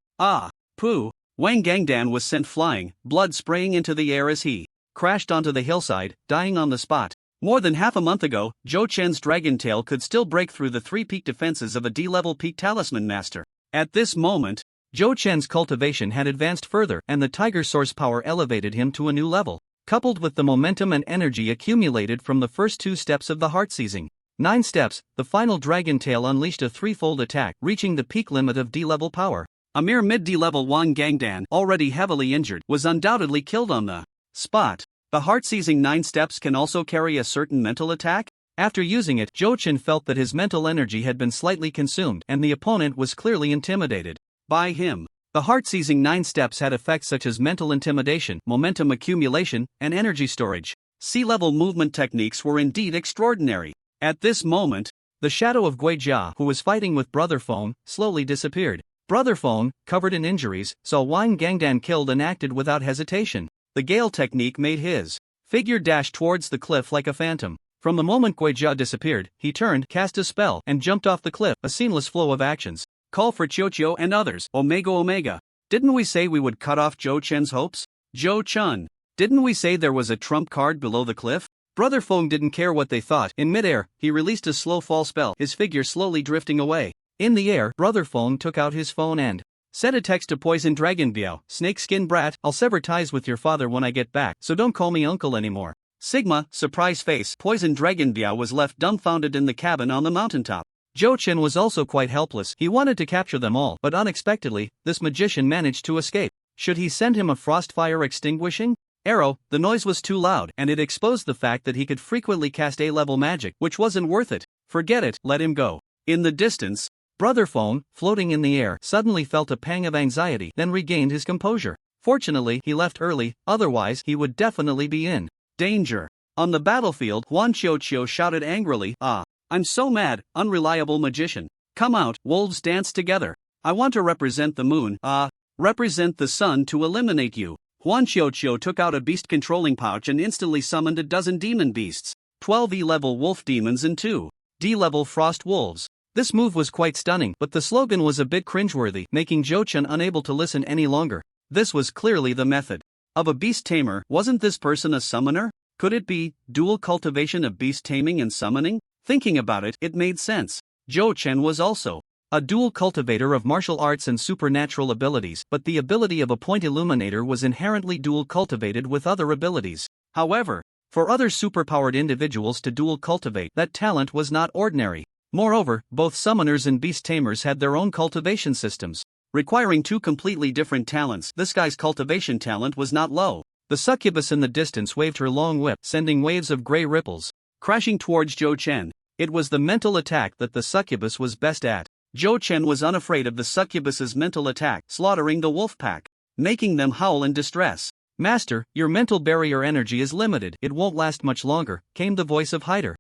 Pooh! Wang Gangdan was sent flying, blood spraying into the air as he crashed onto the hillside, dying on the spot. More than half a month ago, Zhou Chen's dragon tail could still break through the 3 peak defenses of a D-level peak talisman master. At this moment, Zhou Chen's cultivation had advanced further, and the tiger source power elevated him to a new level. Coupled with the momentum and energy accumulated from the first 2 steps of the heart-seizing 9 steps, the final dragon tail unleashed a 3-fold attack, reaching the peak limit of D-level power. A mere mid-D-level Wang Gangdan, already heavily injured, was undoubtedly killed on the spot. The heart-seizing 9 steps can also carry a certain mental attack? After using it, Zhou Chen felt that his mental energy had been slightly consumed, and the opponent was clearly intimidated by him. The heart-seizing 9 steps had effects such as mental intimidation, momentum accumulation, and energy storage. Sea-level movement techniques were indeed extraordinary. At this moment, the shadow of Guijia, who was fighting with Brother Feng, slowly disappeared. Brother Feng, covered in injuries, saw Wang Gangdan killed and acted without hesitation. The Gale technique made his figure dash towards the cliff like a phantom. From the moment Guijia disappeared, he turned, cast a spell, and jumped off the cliff, a seamless flow of actions. Call for Qiuqiu and others. Omega. Didn't we say we would cut off Zhou Chen's hopes? Zhou Chen. Didn't we say there was a trump card below the cliff? Brother Feng didn't care what they thought. In midair, he released a slow fall spell, his figure slowly drifting away. In the air, Brother Feng took out his phone and sent a text to Poison Dragon Biao. Snake skin brat, I'll sever ties with your father when I get back, so don't call me uncle anymore. Sigma, surprise face. Poison Dragon Biao was left dumbfounded in the cabin on the mountaintop. Zhou Chen was also quite helpless. He wanted to capture them all, but unexpectedly, this magician managed to escape. Should he send him a frostfire extinguishing arrow? The noise was too loud, and it exposed the fact that he could frequently cast A-level magic, which wasn't worth it. Forget it, let him go. In the distance, Brother Feng, floating in the air, suddenly felt a pang of anxiety, then regained his composure. Fortunately, he left early, otherwise he would definitely be in danger. On the battlefield, Huan Qiuqiu shouted angrily, I'm so mad, unreliable magician. Come out, wolves dance together. I want to represent the moon, represent the sun to eliminate you. Huan Qiuqiu took out a beast-controlling pouch and instantly summoned a dozen demon beasts. 12 E-level wolf demons and 2 D-level frost wolves. This move was quite stunning, but the slogan was a bit cringeworthy, making Zhou Chen unable to listen any longer. This was clearly the method of a beast tamer. Wasn't this person a summoner? Could it be dual cultivation of beast taming and summoning? Thinking about it, it made sense. Zhou Chen was also a dual cultivator of martial arts and supernatural abilities, but the ability of a point illuminator was inherently dual cultivated with other abilities. However, for other superpowered individuals to dual cultivate, that talent was not ordinary. Moreover, both summoners and beast tamers had their own cultivation systems, requiring 2 completely different talents. This guy's cultivation talent was not low. The succubus in the distance waved her long whip, sending waves of gray ripples crashing towards Zhou Chen. It was the mental attack that the succubus was best at. Zhou Chen was unafraid of the succubus's mental attack, slaughtering the wolf pack, making them howl in distress. Master, your mental barrier energy is limited. It won't last much longer, came the voice of Hyder.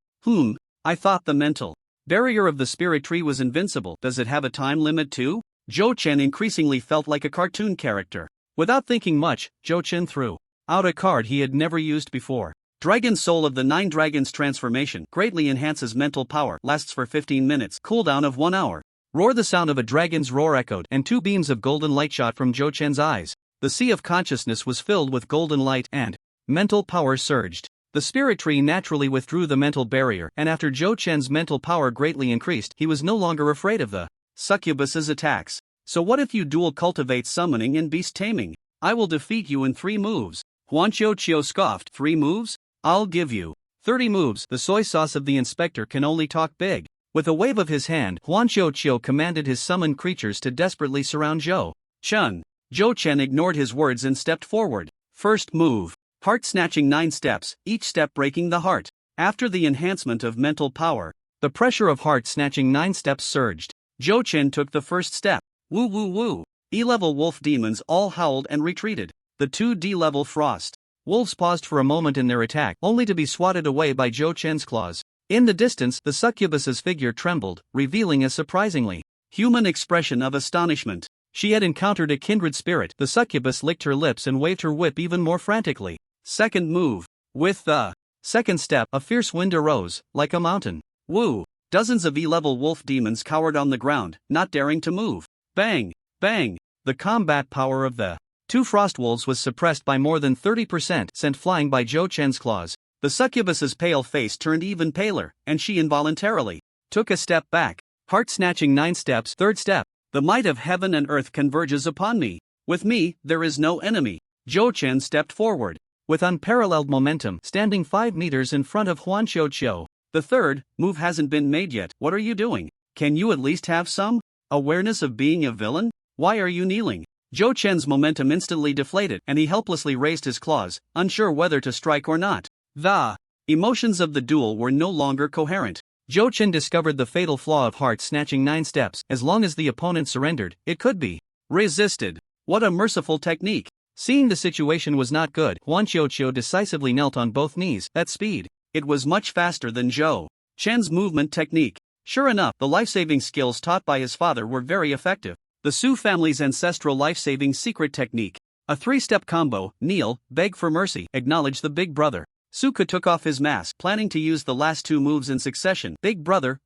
I thought the mental barrier of the spirit tree was invincible. Does it have a time limit too? Zhou Chen increasingly felt like a cartoon character. Without thinking much, Zhou Chen threw out a card he had never used before. Dragon Soul of the 9 Dragons Transformation greatly enhances mental power, lasts for 15 minutes, cooldown of 1 hour. Roar! The sound of a dragon's roar echoed, and 2 beams of golden light shot from Zhou Chen's eyes. The sea of consciousness was filled with golden light, and mental power surged. The spirit tree naturally withdrew the mental barrier, and after Zhou Chen's mental power greatly increased, he was no longer afraid of the succubus's attacks. So what if you dual cultivate summoning and beast taming? I will defeat you in 3 moves. Huang Yukai scoffed. 3 moves? I'll give you 30 moves. The soy sauce of the inspector can only talk big. With a wave of his hand, Huang Yukai commanded his summoned creatures to desperately surround Zhou Chen. Zhou Chen ignored his words and stepped forward. First move. Heart-snatching 9 steps, each step breaking the heart. After the enhancement of mental power, the pressure of heart-snatching 9 steps surged. Zhou Chen took the first step. Woo woo woo. E-level wolf demons all howled and retreated. The 2 D-level frost wolves paused for a moment in their attack, only to be swatted away by Zhou Chen's claws. In the distance, the succubus's figure trembled, revealing a surprisingly human expression of astonishment. She had encountered a kindred spirit. The succubus licked her lips and waved her whip even more frantically. Second move. With the second step, a fierce wind arose, like a mountain. Woo! Dozens of E-level wolf demons cowered on the ground, not daring to move. Bang! Bang! The combat power of the 2 frost wolves was suppressed by more than 30%, sent flying by Zhou Chen's claws. The succubus's pale face turned even paler, and she involuntarily took a step back. Heart-snatching 9 steps. Third step. The might of heaven and earth converges upon me. With me, there is no enemy. Zhou Chen stepped forward with unparalleled momentum, standing 5 meters in front of Huang Yukai. The third move hasn't been made yet. What are you doing? Can you at least have some awareness of being a villain? Why are you kneeling? Zhou Chen's momentum instantly deflated, and he helplessly raised his claws, unsure whether to strike or not. The emotions of the duel were no longer coherent. Zhou Chen discovered the fatal flaw of heart-snatching 9 steps. As long as the opponent surrendered, it could be resisted. What a merciful technique! Seeing the situation was not good, Huang Yukai decisively knelt on both knees. At speed, it was much faster than Zhou Chen's movement technique. Sure enough, the life-saving skills taught by his father were very effective. The Su family's ancestral life-saving secret technique. A 3-step combo: kneel, beg for mercy, acknowledge the big brother. Suka took off his mask, planning to use the last 2 moves in succession. Big brother,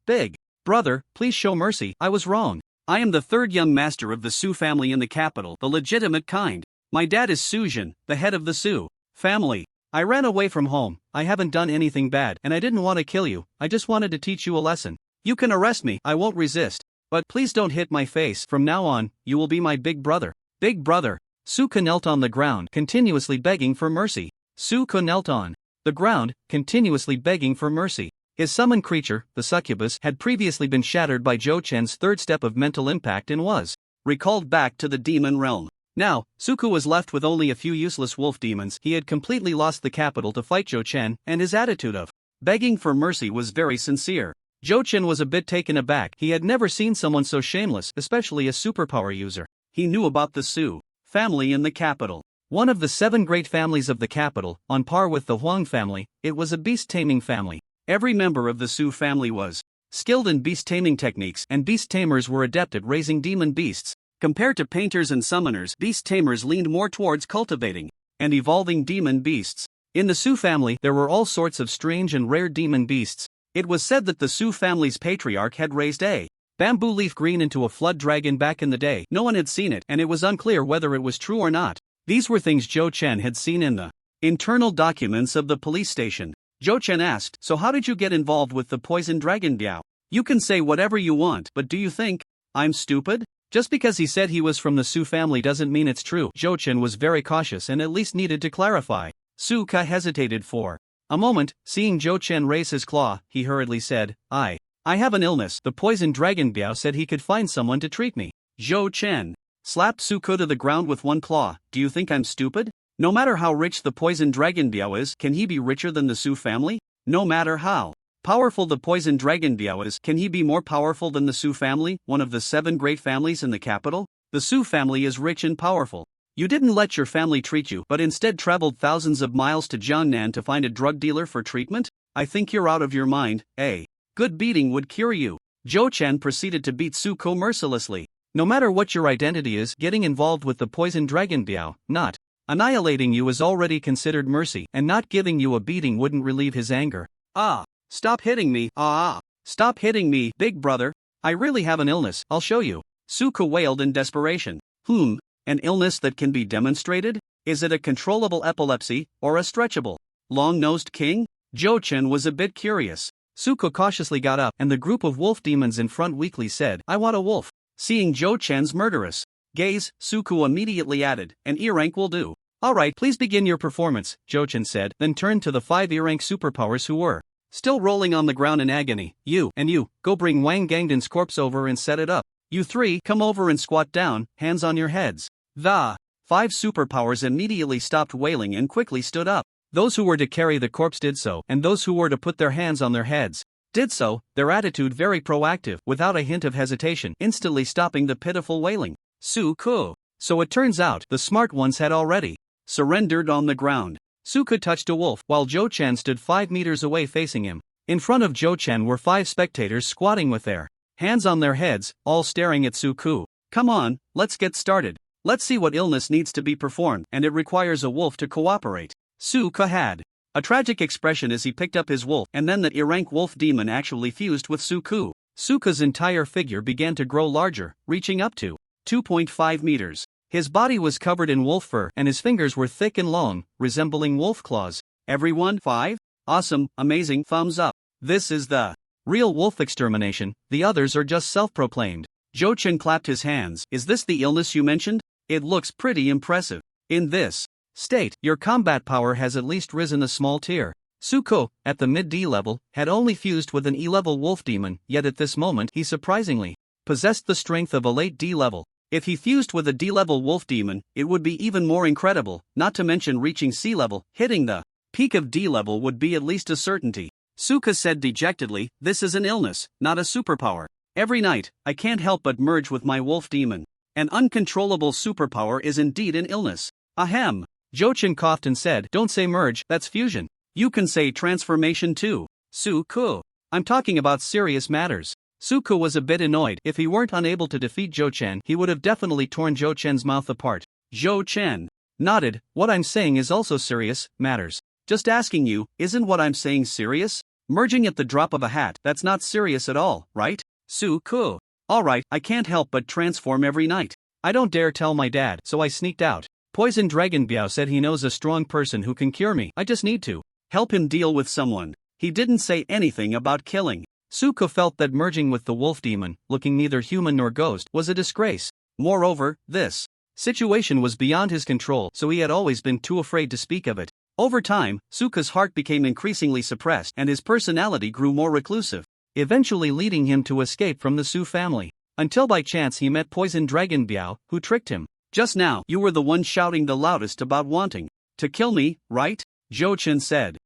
please show mercy. I was wrong. I am the 3rd young master of the Su family in the capital, the legitimate kind. My dad is Su Jin, the head of the Su family. I ran away from home. I haven't done anything bad, and I didn't want to kill you. I just wanted to teach you a lesson. You can arrest me, I won't resist. But please don't hit my face. From now on, you will be my big brother. Big brother. Suka knelt on the ground, continuously begging for mercy. Suka knelt on the ground, continuously begging for mercy. His summoned creature, the succubus, had previously been shattered by Zhou Chen's 3rd step of mental impact and was recalled back to the demon realm. Now, Suka was left with only a few useless wolf demons. He had completely lost the capital to fight Zhou Chen, and his attitude of begging for mercy was very sincere. Zhou Chen was a bit taken aback. He had never seen someone so shameless, especially a superpower user. He knew about the Su family in the capital. One of the 7 great families of the capital, on par with the Huang family. It was a beast-taming family. Every member of the Su family was skilled in beast-taming techniques, and beast-tamers were adept at raising demon beasts. Compared to painters and summoners, beast-tamers leaned more towards cultivating and evolving demon beasts. In the Su family, there were all sorts of strange and rare demon beasts. It was said that the Su family's patriarch had raised a bamboo leaf green into a flood dragon back in the day. No one had seen it, and it was unclear whether it was true or not. These were things Zhou Chen had seen in the internal documents of the police station. Zhou Chen asked, "So how did you get involved with the poison dragon Biao? You can say whatever you want, but do you think I'm stupid?" Just because he said he was from the Su family doesn't mean it's true. Zhou Chen was very cautious and at least needed to clarify. Suka hesitated for a moment. Seeing Zhou Chen raise his claw, he hurriedly said, I have an illness. The poison dragon Biao said he could find someone to treat me." Zhou Chen slapped Suka to the ground with one claw. "Do you think I'm stupid? No matter how rich the poison dragon Biao is, can he be richer than the Su family? No matter how powerful the poison dragon Biao is, can he be more powerful than the Su family, one of the 7 great families in the capital? The Su family is rich and powerful. You didn't let your family treat you, but instead traveled thousands of miles to Jiangnan to find a drug dealer for treatment? I think you're out of your mind. A good beating would cure you." Zhou Chen proceeded to beat Suko mercilessly. No matter what your identity is, getting involved with the poison dragon Biao, not annihilating you, is already considered mercy, and not giving you a beating wouldn't relieve his anger. Stop hitting me. Stop hitting me, big brother. I really have an illness, I'll show you." Suka wailed in desperation. An illness that can be demonstrated? Is it a controllable epilepsy, or a stretchable long-nosed king? Zhou Chen was a bit curious. Suka cautiously got up, and the group of wolf demons in front weakly said, "I want a wolf." Seeing Zhou Chen's murderous Gaze, Suku immediately added, an E rank will do. Alright, please begin your performance, Jochin said, then turned to the 5 E rank superpowers who were still rolling on the ground in agony. You, go bring Wang Gangden's corpse over and set it up. You 3, come over and squat down, hands on your heads. The 5 superpowers immediately stopped wailing and quickly stood up. Those who were to carry the corpse did so, and those who were to put their hands on their heads did so, their attitude very proactive, without a hint of hesitation, instantly stopping the pitiful wailing. Suku. So it turns out, the smart ones had already surrendered on the ground. Suku touched a wolf, while Joe-chan stood 5 meters away facing him. In front of Joe-chan were 5 spectators squatting with their hands on their heads, all staring at Suku. Come on, let's get started. Let's see what illness needs to be performed, and it requires a wolf to cooperate. Suku had a tragic expression as he picked up his wolf, and then that E-rank wolf demon actually fused with Suku. Suku's entire figure began to grow larger, reaching up to 2.5 meters. His body was covered in wolf fur, and his fingers were thick and long, resembling wolf claws. Everyone, 5? Awesome, amazing, thumbs up. This is the real wolf extermination, the others are just self-proclaimed. Jochin clapped his hands. Is this the illness you mentioned? It looks pretty impressive. In this state, your combat power has at least risen a small tier. Suko, at the mid-D level, had only fused with an E-level wolf demon, yet at this moment he surprisingly possessed the strength of a late D level. If he fused with a D-level wolf demon, it would be even more incredible, not to mention reaching C level, hitting the peak of D level would be at least a certainty. Suka said dejectedly, this is an illness, not a superpower. Every night, I can't help but merge with my wolf demon. An uncontrollable superpower is indeed an illness. Ahem. Jochin coughed and said, don't say merge, that's fusion. You can say transformation too. Suku. I'm talking about serious matters. Suku was a bit annoyed. If he weren't unable to defeat Jochen, he would have definitely torn Jochen's mouth apart. Jochen nodded, what I'm saying is also serious matters. Just asking you, isn't what I'm saying serious? Merging at the drop of a hat, that's not serious at all, right? Suku. Alright, I can't help but transform every night. I don't dare tell my dad, so I sneaked out. Poison Dragon Biao said he knows a strong person who can cure me. I just need to help him deal with someone. He didn't say anything about killing. Suku felt that merging with the wolf demon, looking neither human nor ghost, was a disgrace. Moreover, this situation was beyond his control, so he had always been too afraid to speak of it. Over time, Suku's heart became increasingly suppressed and his personality grew more reclusive, eventually leading him to escape from the Su family. Until by chance he met Poison Dragon Biao, who tricked him. Just now, you were the one shouting the loudest about wanting to kill me, right? Jochin said.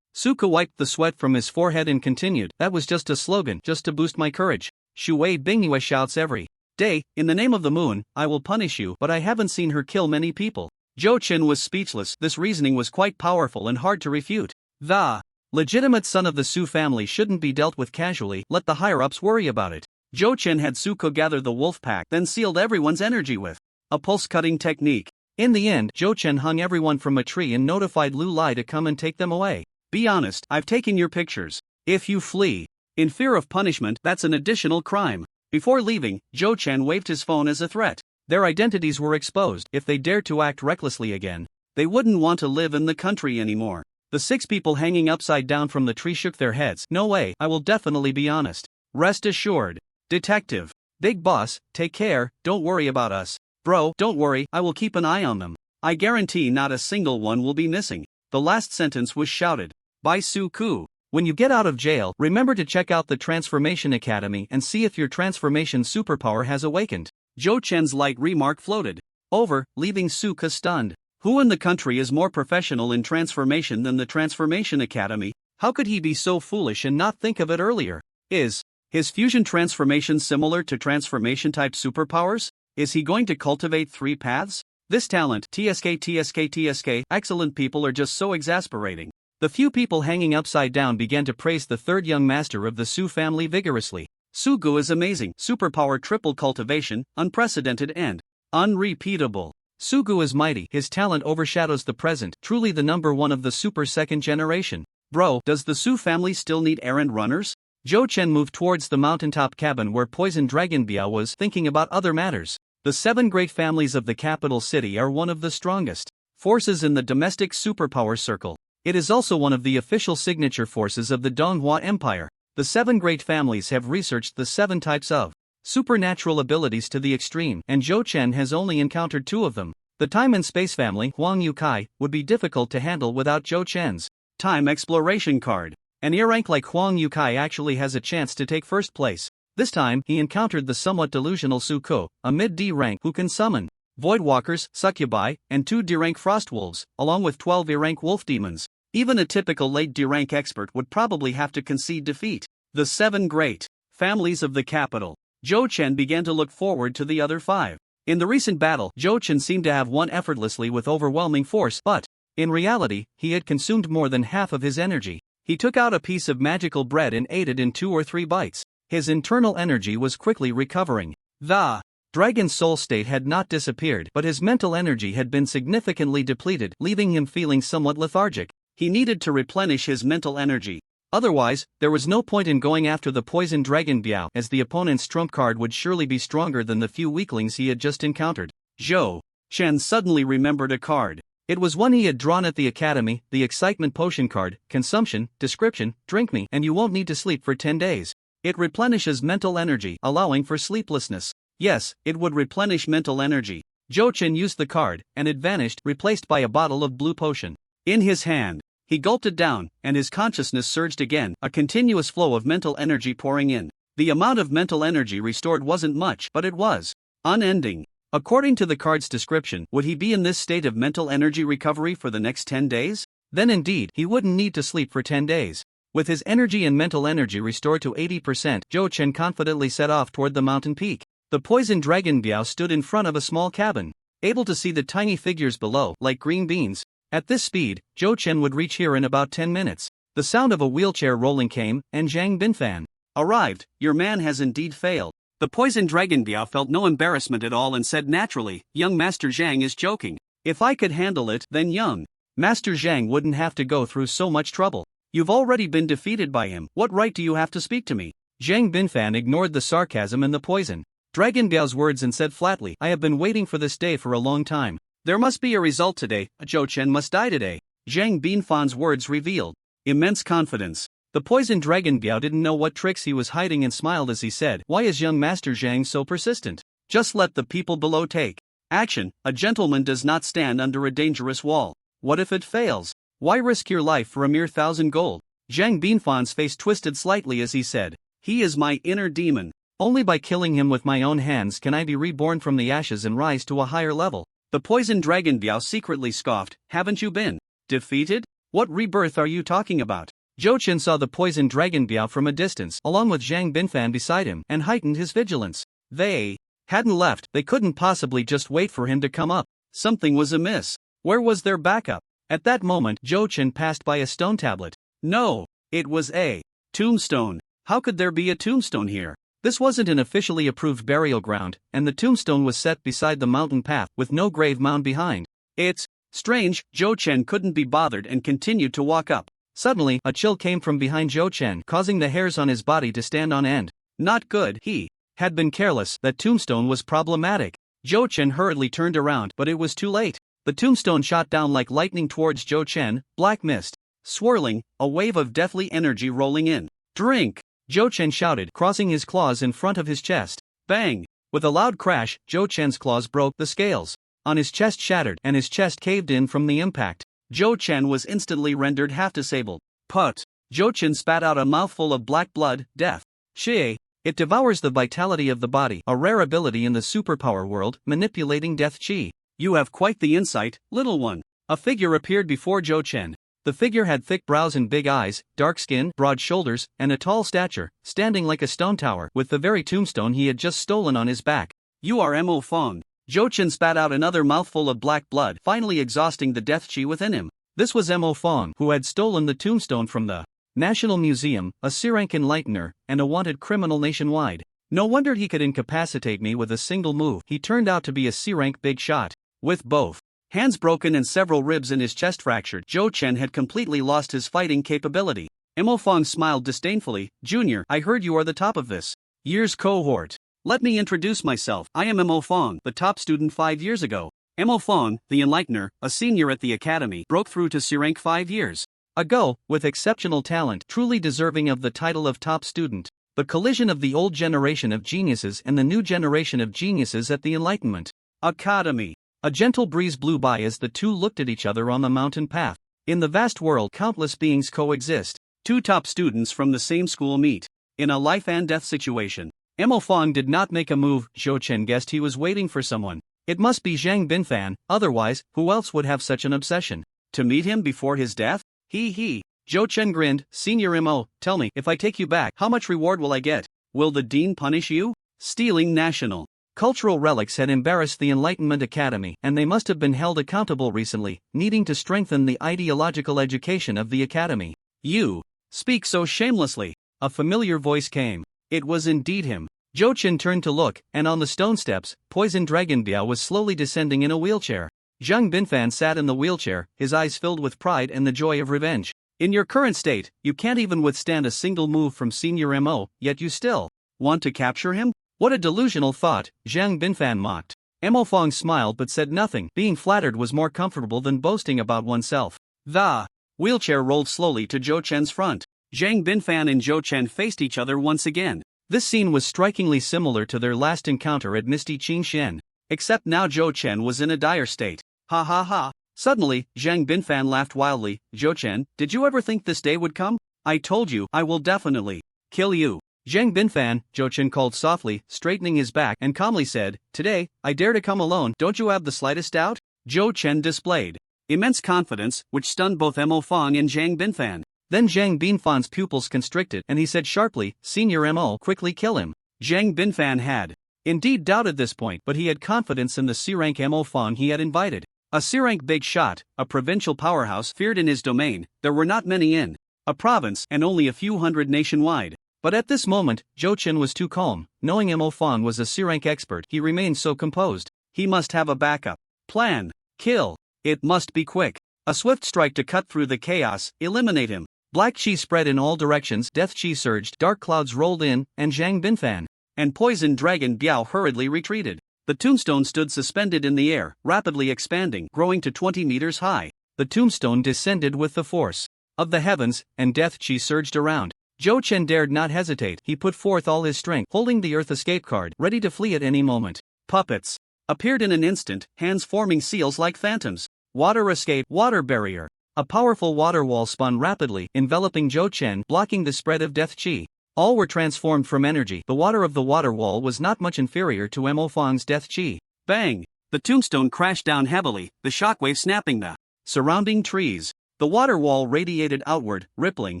Suku wiped the sweat from his forehead and continued, that was just a slogan, just to boost my courage. Shuei Bingyue shouts every day, in the name of the moon, I will punish you, but I haven't seen her kill many people. Jochin was speechless. This reasoning was quite powerful and hard to refute. The legitimate son of the Su family shouldn't be dealt with casually, let the higher-ups worry about it. Jochin had Suku gather the wolf pack, then sealed everyone's energy with a pulse-cutting technique. In the end, Jochin hung everyone from a tree and notified Lu Lai to come and take them away. Be honest, I've taken your pictures. If you flee in fear of punishment, that's an additional crime. Before leaving, Jochin waved his phone as a threat. Their identities were exposed. If they dared to act recklessly again, they wouldn't want to live in the country anymore. The 6 people hanging upside down from the tree shook their heads. No way, I will definitely be honest. Rest assured. Detective. Big boss, take care, don't worry about us. Bro, don't worry, I will keep an eye on them. I guarantee not a single one will be missing. The last sentence was shouted by Suku. When you get out of jail, remember to check out the Transformation Academy and see if your transformation superpower has awakened. Jochen's light remark floated over, leaving Suka stunned. Who in the country is more professional in transformation than the Transformation Academy? How could he be so foolish and not think of it earlier? Is his fusion transformation similar to transformation-type superpowers? Is he going to cultivate 3 paths? This talent, TSK, excellent people are just so exasperating. The few people hanging upside down began to praise the third young master of the Su family vigorously. Sugu is amazing, superpower triple cultivation, unprecedented and unrepeatable. Sugu is mighty, his talent overshadows the present, truly the number 1 of the super second generation. Bro, does the Su family still need errand runners? Jochen moved towards the mountaintop cabin where Poison Dragon Bia was thinking about other matters. The 7 great families of the capital city are one of the strongest forces in the domestic superpower circle. It is also one of the official signature forces of the Donghua Empire. The 7 great families have researched the 7 types of supernatural abilities to the extreme, and Zhou Chen has only encountered 2 of them. The time and space family, Huang Yukai, would be difficult to handle without Zhou Chen's time exploration card. An A rank like Huang Yukai actually has a chance to take first place. This time, he encountered the somewhat delusional Suko, a mid-D rank who can summon Voidwalkers, Succubi, and 2 D-rank Frostwolves, along with 12 A-rank Wolf Demons. Even a typical late D-rank expert would probably have to concede defeat. The 7 great families of the capital. Zhou Chen began to look forward to the other 5. In the recent battle, Zhou Chen seemed to have won effortlessly with overwhelming force, but, in reality, he had consumed more than half of his energy. He took out a piece of magical bread and ate it in 2 or 3 bites. His internal energy was quickly recovering. The dragon's soul state had not disappeared, but his mental energy had been significantly depleted, leaving him feeling somewhat lethargic. He needed to replenish his mental energy. Otherwise, there was no point in going after the poison dragon Biao, as the opponent's trump card would surely be stronger than the few weaklings he had just encountered. Zhou Chen suddenly remembered a card. It was one he had drawn at the academy, the excitement potion card, consumption, description, drink me, and you won't need to sleep for 10 days. It replenishes mental energy, allowing for sleeplessness. Yes, it would replenish mental energy. Zhou Chen used the card, and it vanished, replaced by a bottle of blue potion. In his hand, he gulped it down, and his consciousness surged again, a continuous flow of mental energy pouring in. The amount of mental energy restored wasn't much, but it was unending. According to the card's description, would he be in this state of mental energy recovery for the next 10 days? Then indeed, he wouldn't need to sleep for 10 days. With his energy and mental energy restored to 80%, Zhou Chen confidently set off toward the mountain peak. The poison dragon Biao stood in front of a small cabin, able to see the tiny figures below, like green beans. At this speed, Zhou Chen would reach here in about 10 minutes. The sound of a wheelchair rolling came, and Zhang Binfan arrived. Your man has indeed failed. The poison dragon Biao felt no embarrassment at all and said naturally, young Master Zhang is joking. If I could handle it, then young Master Zhang wouldn't have to go through so much trouble. You've already been defeated by him, what right do you have to speak to me? Zhang Binfan ignored the sarcasm and the poison dragon Biao's words and said flatly, I have been waiting for this day for a long time. There must be a result today, Zhou Chen must die today. Zhang Binfan's words revealed immense confidence. The poison dragon Biao didn't know what tricks he was hiding and smiled as he said, why is young Master Zhang so persistent? Just let the people below take action. A gentleman does not stand under a dangerous wall. What if it fails? Why risk your life for a mere 1,000 gold? Zhang Binfan's face twisted slightly as he said, he is my inner demon. Only by killing him with my own hands can I be reborn from the ashes and rise to a higher level. The poison dragon Biao secretly scoffed, haven't you been defeated? What rebirth are you talking about? Zhou Chen saw the poison dragon Biao from a distance, along with Zhang Binfan beside him, and heightened his vigilance. They hadn't left, they couldn't possibly just wait for him to come up. Something was amiss. Where was their backup? At that moment, Zhou Chen passed by a stone tablet. No, it was a tombstone. How could there be a tombstone here? This wasn't an officially approved burial ground, and the tombstone was set beside the mountain path, with no grave mound behind. It's strange. Zhou Chen couldn't be bothered and continued to walk up. Suddenly, a chill came from behind Zhou Chen, causing the hairs on his body to stand on end. Not good. He had been careless. That tombstone was problematic. Zhou Chen hurriedly turned around, but it was too late. The tombstone shot down like lightning towards Zhou Chen, black mist swirling, a wave of deathly energy rolling in. Drink! Zhou Chen shouted, crossing his claws in front of his chest. Bang! With a loud crash, Zhou Chen's claws broke, the scales on his chest shattered, and his chest caved in from the impact. Zhou Chen was instantly rendered half-disabled. Put! Zhou Chen spat out a mouthful of black blood, death. Xie! It devours the vitality of the body, a rare ability in the superpower world, manipulating death chi. You have quite the insight, little one. A figure appeared before Zhou Chen. The figure had thick brows and big eyes, dark skin, broad shoulders, and a tall stature, standing like a stone tower, with the very tombstone he had just stolen on his back. You are Mo Feng. Zhou Chen spat out another mouthful of black blood, finally exhausting the death chi within him. This was Mo Feng, who had stolen the tombstone from the National Museum, a C-rank enlightener, and a wanted criminal nationwide. No wonder he could incapacitate me with a single move. He turned out to be a C-rank big shot. With both hands broken and several ribs in his chest fractured, Zhou Chen had completely lost his fighting capability. Mo Feng smiled disdainfully. Junior, I heard you are the top of this year's cohort. Let me introduce myself. I am Mo Feng, the top student 5 years ago. Mo Feng, the enlightener, a senior at the academy, broke through to C-rank 5 years ago, with exceptional talent, truly deserving of the title of top student. The collision of the old generation of geniuses and the new generation of geniuses at the Enlightenment Academy. A gentle breeze blew by as the two looked at each other on the mountain path. In the vast world, countless beings coexist. Two top students from the same school meet. In a life and death situation. Mo Fong did not make a move. Zhou Chen guessed he was waiting for someone. It must be Zhang Binfan, otherwise, who else would have such an obsession? To meet him before his death? He. Zhou Chen grinned. Senior Mo, tell me, if I take you back, how much reward will I get? Will the dean punish you? Stealing national cultural relics had embarrassed the Enlightenment Academy, and they must have been held accountable recently, needing to strengthen the ideological education of the academy. You speak so shamelessly. A familiar voice came. It was indeed him. Zhou Chen turned to look, and on the stone steps, Poison Dragon Biao was slowly descending in a wheelchair. Zhang Binfan sat in the wheelchair, his eyes filled with pride and the joy of revenge. In your current state, you can't even withstand a single move from Senior Mo, yet you still want to capture him? What a delusional thought, Zhang Binfan mocked. Mo Fong smiled but said nothing. Being flattered was more comfortable than boasting about oneself. The wheelchair rolled slowly to Zhou Chen's front. Zhang Binfan and Zhou Chen faced each other once again. This scene was strikingly similar to their last encounter at Misty Qingshen. Except now Zhou Chen was in a dire state. Ha ha ha. Suddenly, Zhang Binfan laughed wildly. Zhou Chen, did you ever think this day would come? I told you, I will definitely kill you. Zhang Binfan, Zhou Chen called softly, straightening his back, and calmly said, today, I dare to come alone. Don't you have the slightest doubt? Zhou Chen displayed immense confidence, which stunned both Mo Fong and Zhang Binfan. Then Zhang Binfan's pupils constricted, and he said sharply, Senior Mo, quickly kill him. Zhang Binfan had indeed doubted this point, but he had confidence in the C-rank Mo Fong he had invited. A C-rank big shot, a provincial powerhouse feared in his domain. There were not many in a province, and only a few hundred nationwide. But at this moment, Zhou Chen was too calm. Knowing Mo Fong was a C-rank expert, he remained so composed. He must have a backup plan. Kill. It must be quick. A swift strike to cut through the chaos, eliminate him. Black chi spread in all directions, death chi surged, dark clouds rolled in, and Zhang Binfan and Poison Dragon Biao hurriedly retreated. The tombstone stood suspended in the air, rapidly expanding, growing to 20 meters high. The tombstone descended with the force of the heavens, and death chi surged around. Zhou Chen dared not hesitate. He put forth all his strength, holding the earth escape card, ready to flee at any moment. Puppets appeared in an instant, hands forming seals like phantoms. Water escape, water barrier. A powerful water wall spun rapidly, enveloping Zhou Chen, blocking the spread of death chi. All were transformed from energy. The water of the water wall was not much inferior to Mo Fong's death chi. Bang! The tombstone crashed down heavily, the shockwave snapping the surrounding trees. The water wall radiated outward, rippling,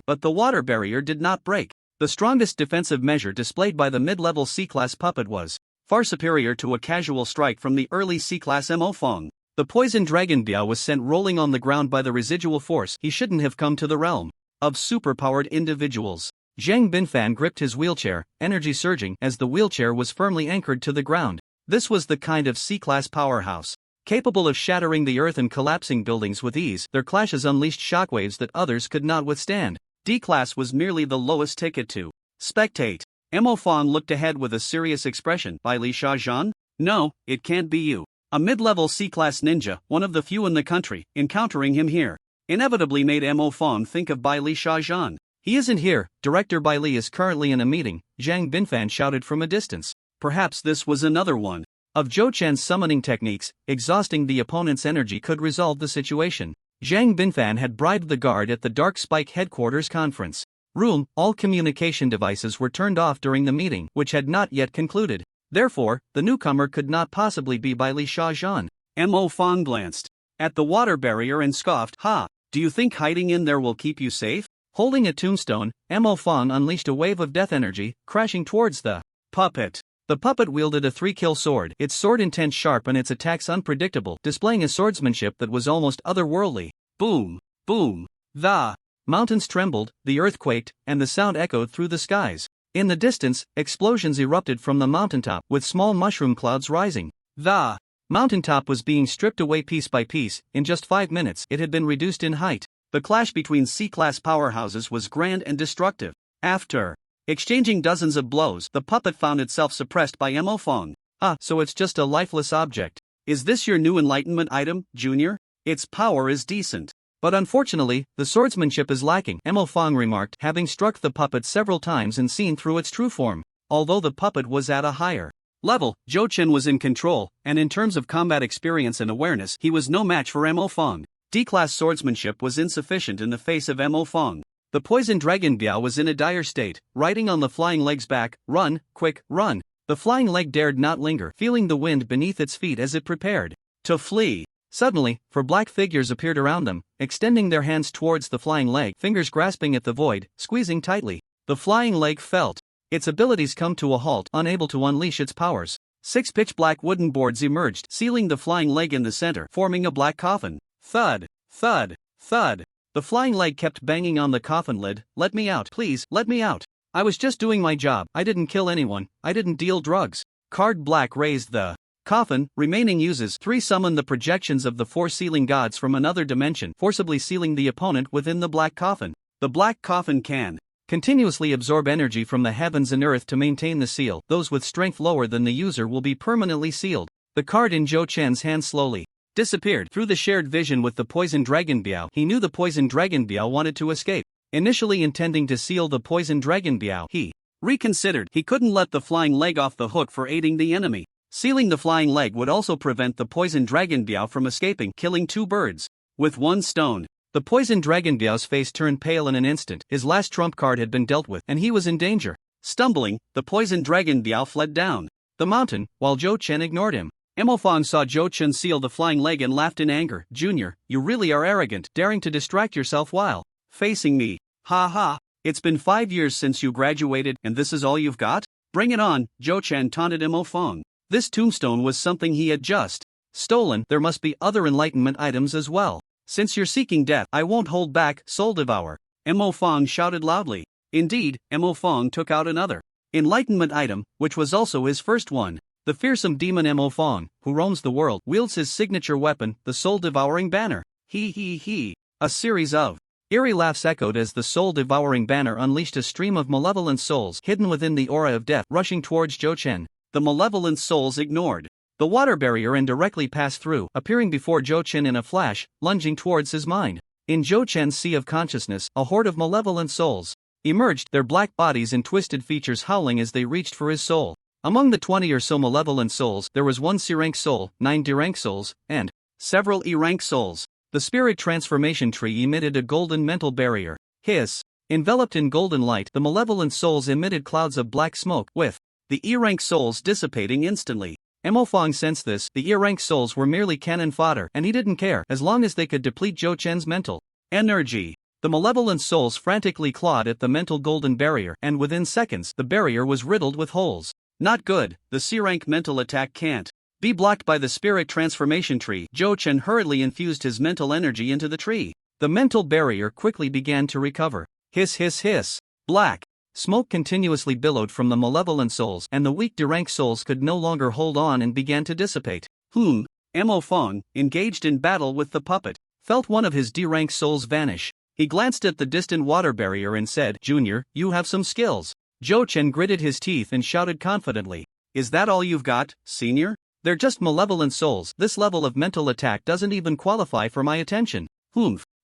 but the water barrier did not break. The strongest defensive measure displayed by the mid-level C-class puppet was far superior to a casual strike from the early C-class Mo Fong. The Poison Dragon Biao was sent rolling on the ground by the residual force. He shouldn't have come to the realm of superpowered individuals. Zhang Binfan gripped his wheelchair, energy surging as the wheelchair was firmly anchored to the ground. This was the kind of C-class powerhouse capable of shattering the earth and collapsing buildings with ease. Their clashes unleashed shockwaves that others could not withstand. D-class was merely the lowest ticket to spectate. Mo Fong looked ahead with a serious expression. Bai Li Shaozhan? No, it can't be you. A mid-level C-class ninja, one of the few in the country. Encountering him here inevitably made Mo Fong think of Bai Li Shaozhan. He isn't here. Director Bai Li is currently in a meeting, Zhang Binfan shouted from a distance. Perhaps this was another one of Zhou Chen's summoning techniques. Exhausting the opponent's energy could resolve the situation. Zhang Binfan had bribed the guard at the Dark Spike headquarters conference room. All communication devices were turned off during the meeting, which had not yet concluded. Therefore, the newcomer could not possibly be Bai Li Shaozhan. Mo Fong glanced at the water barrier and scoffed. Ha! Do you think hiding in there will keep you safe? Holding a tombstone, Mo Fong unleashed a wave of death energy, crashing towards the puppet. The puppet wielded a 3-kill sword, its sword intent sharp and its attacks unpredictable, displaying a swordsmanship that was almost otherworldly. Boom! Boom! The mountains trembled, the earth quaked, and the sound echoed through the skies. In the distance, explosions erupted from the mountaintop, with small mushroom clouds rising. The mountaintop was being stripped away piece by piece. In just 5 minutes, it had been reduced in height. The clash between C-class powerhouses was grand and destructive. After exchanging dozens of blows, the puppet found itself suppressed by Mo Fong. Ah, so it's just a lifeless object. Is this your new enlightenment item, Junior? Its power is decent. But unfortunately, the swordsmanship is lacking, Mo Fong remarked, having struck the puppet several times and seen through its true form. Although the puppet was at a higher level, Zhou Chen was in control, and in terms of combat experience and awareness, he was no match for Mo Fong. D-class swordsmanship was insufficient in the face of Mo Fong. The poison dragon Biao was in a dire state, riding on the flying leg's back. Run, quick, run. The flying leg dared not linger, feeling the wind beneath its feet as it prepared to flee. Suddenly, four black figures appeared around them, extending their hands towards the flying leg, fingers grasping at the void, squeezing tightly. The flying leg felt its abilities come to a halt, unable to unleash its powers. 6 pitch-black wooden boards emerged, sealing the flying leg in the center, forming a black coffin. Thud, thud, thud. The flying leg kept banging on the coffin lid. Let me out, please, let me out. I was just doing my job. I didn't kill anyone. I didn't deal drugs. Card Black raised the coffin. Remaining uses 3 summon the projections of the 4 sealing gods from another dimension, forcibly sealing the opponent within the black coffin. The black coffin can continuously absorb energy from the heavens and earth to maintain the seal. Those with strength lower than the user will be permanently sealed. The card in Zhou Chen's hand slowly disappeared through the shared vision with the poison dragon Biao. He knew the poison dragon Biao wanted to escape. Initially intending to seal the poison dragon Biao, he reconsidered. He couldn't let the flying leg off the hook for aiding the enemy. Sealing the flying leg would also prevent the poison dragon Biao from escaping, killing 2 birds with 1 stone. The poison dragon Biao's face turned pale in an instant. His last trump card had been dealt with, and he was in danger. Stumbling, the poison dragon Biao fled down the mountain, while Zhou Chen ignored him. Mo Fong saw Zhou Chen seal the flying leg and laughed in anger. Junior, you really are arrogant, daring to distract yourself while facing me. Ha ha, it's been 5 years since you graduated, and this is all you've got? Bring it on, Zhou Chen taunted Mo Fong. This tombstone was something he had just stolen. There must be other enlightenment items as well. Since you're seeking death, I won't hold back, Soul Devourer. Mo Fong shouted loudly. Indeed, Mo Fong took out another enlightenment item, which was also his first one. The fearsome demon Mo Fong, who roams the world, wields his signature weapon, the soul-devouring banner. He. A series of eerie laughs echoed as the soul-devouring banner unleashed a stream of malevolent souls hidden within the aura of death, rushing towards Zhou Chen. The malevolent souls ignored the water barrier and directly passed through, appearing before Zhou Chen in a flash, lunging towards his mind. In Zhou Chen's sea of consciousness, a horde of malevolent souls emerged, their black bodies and twisted features howling as they reached for his soul. Among the 20 or so malevolent souls, there was 1 C-rank soul, 9 D-rank souls, and several E-rank souls. The spirit transformation tree emitted a golden mental barrier. Hiss. Enveloped in golden light, the malevolent souls emitted clouds of black smoke, with the E-rank souls dissipating instantly. Mo Fong sensed this. The E-rank souls were merely cannon fodder, and he didn't care, as long as they could deplete Zhou Chen's mental energy. The malevolent souls frantically clawed at the mental golden barrier, and within seconds, the barrier was riddled with holes. Not good, the C-rank mental attack can't be blocked by the spirit transformation tree. Zhou Chen hurriedly infused his mental energy into the tree. The mental barrier quickly began to recover. Hiss hiss hiss. Black smoke continuously billowed from the malevolent souls, and the weak D-rank souls could no longer hold on and began to dissipate. Mo Fong, engaged in battle with the puppet, felt one of his D-rank souls vanish. He glanced at the distant water barrier and said, Junior, you have some skills. Zhou Chen gritted his teeth and shouted confidently. Is that all you've got, senior? They're just malevolent souls. This level of mental attack doesn't even qualify for my attention.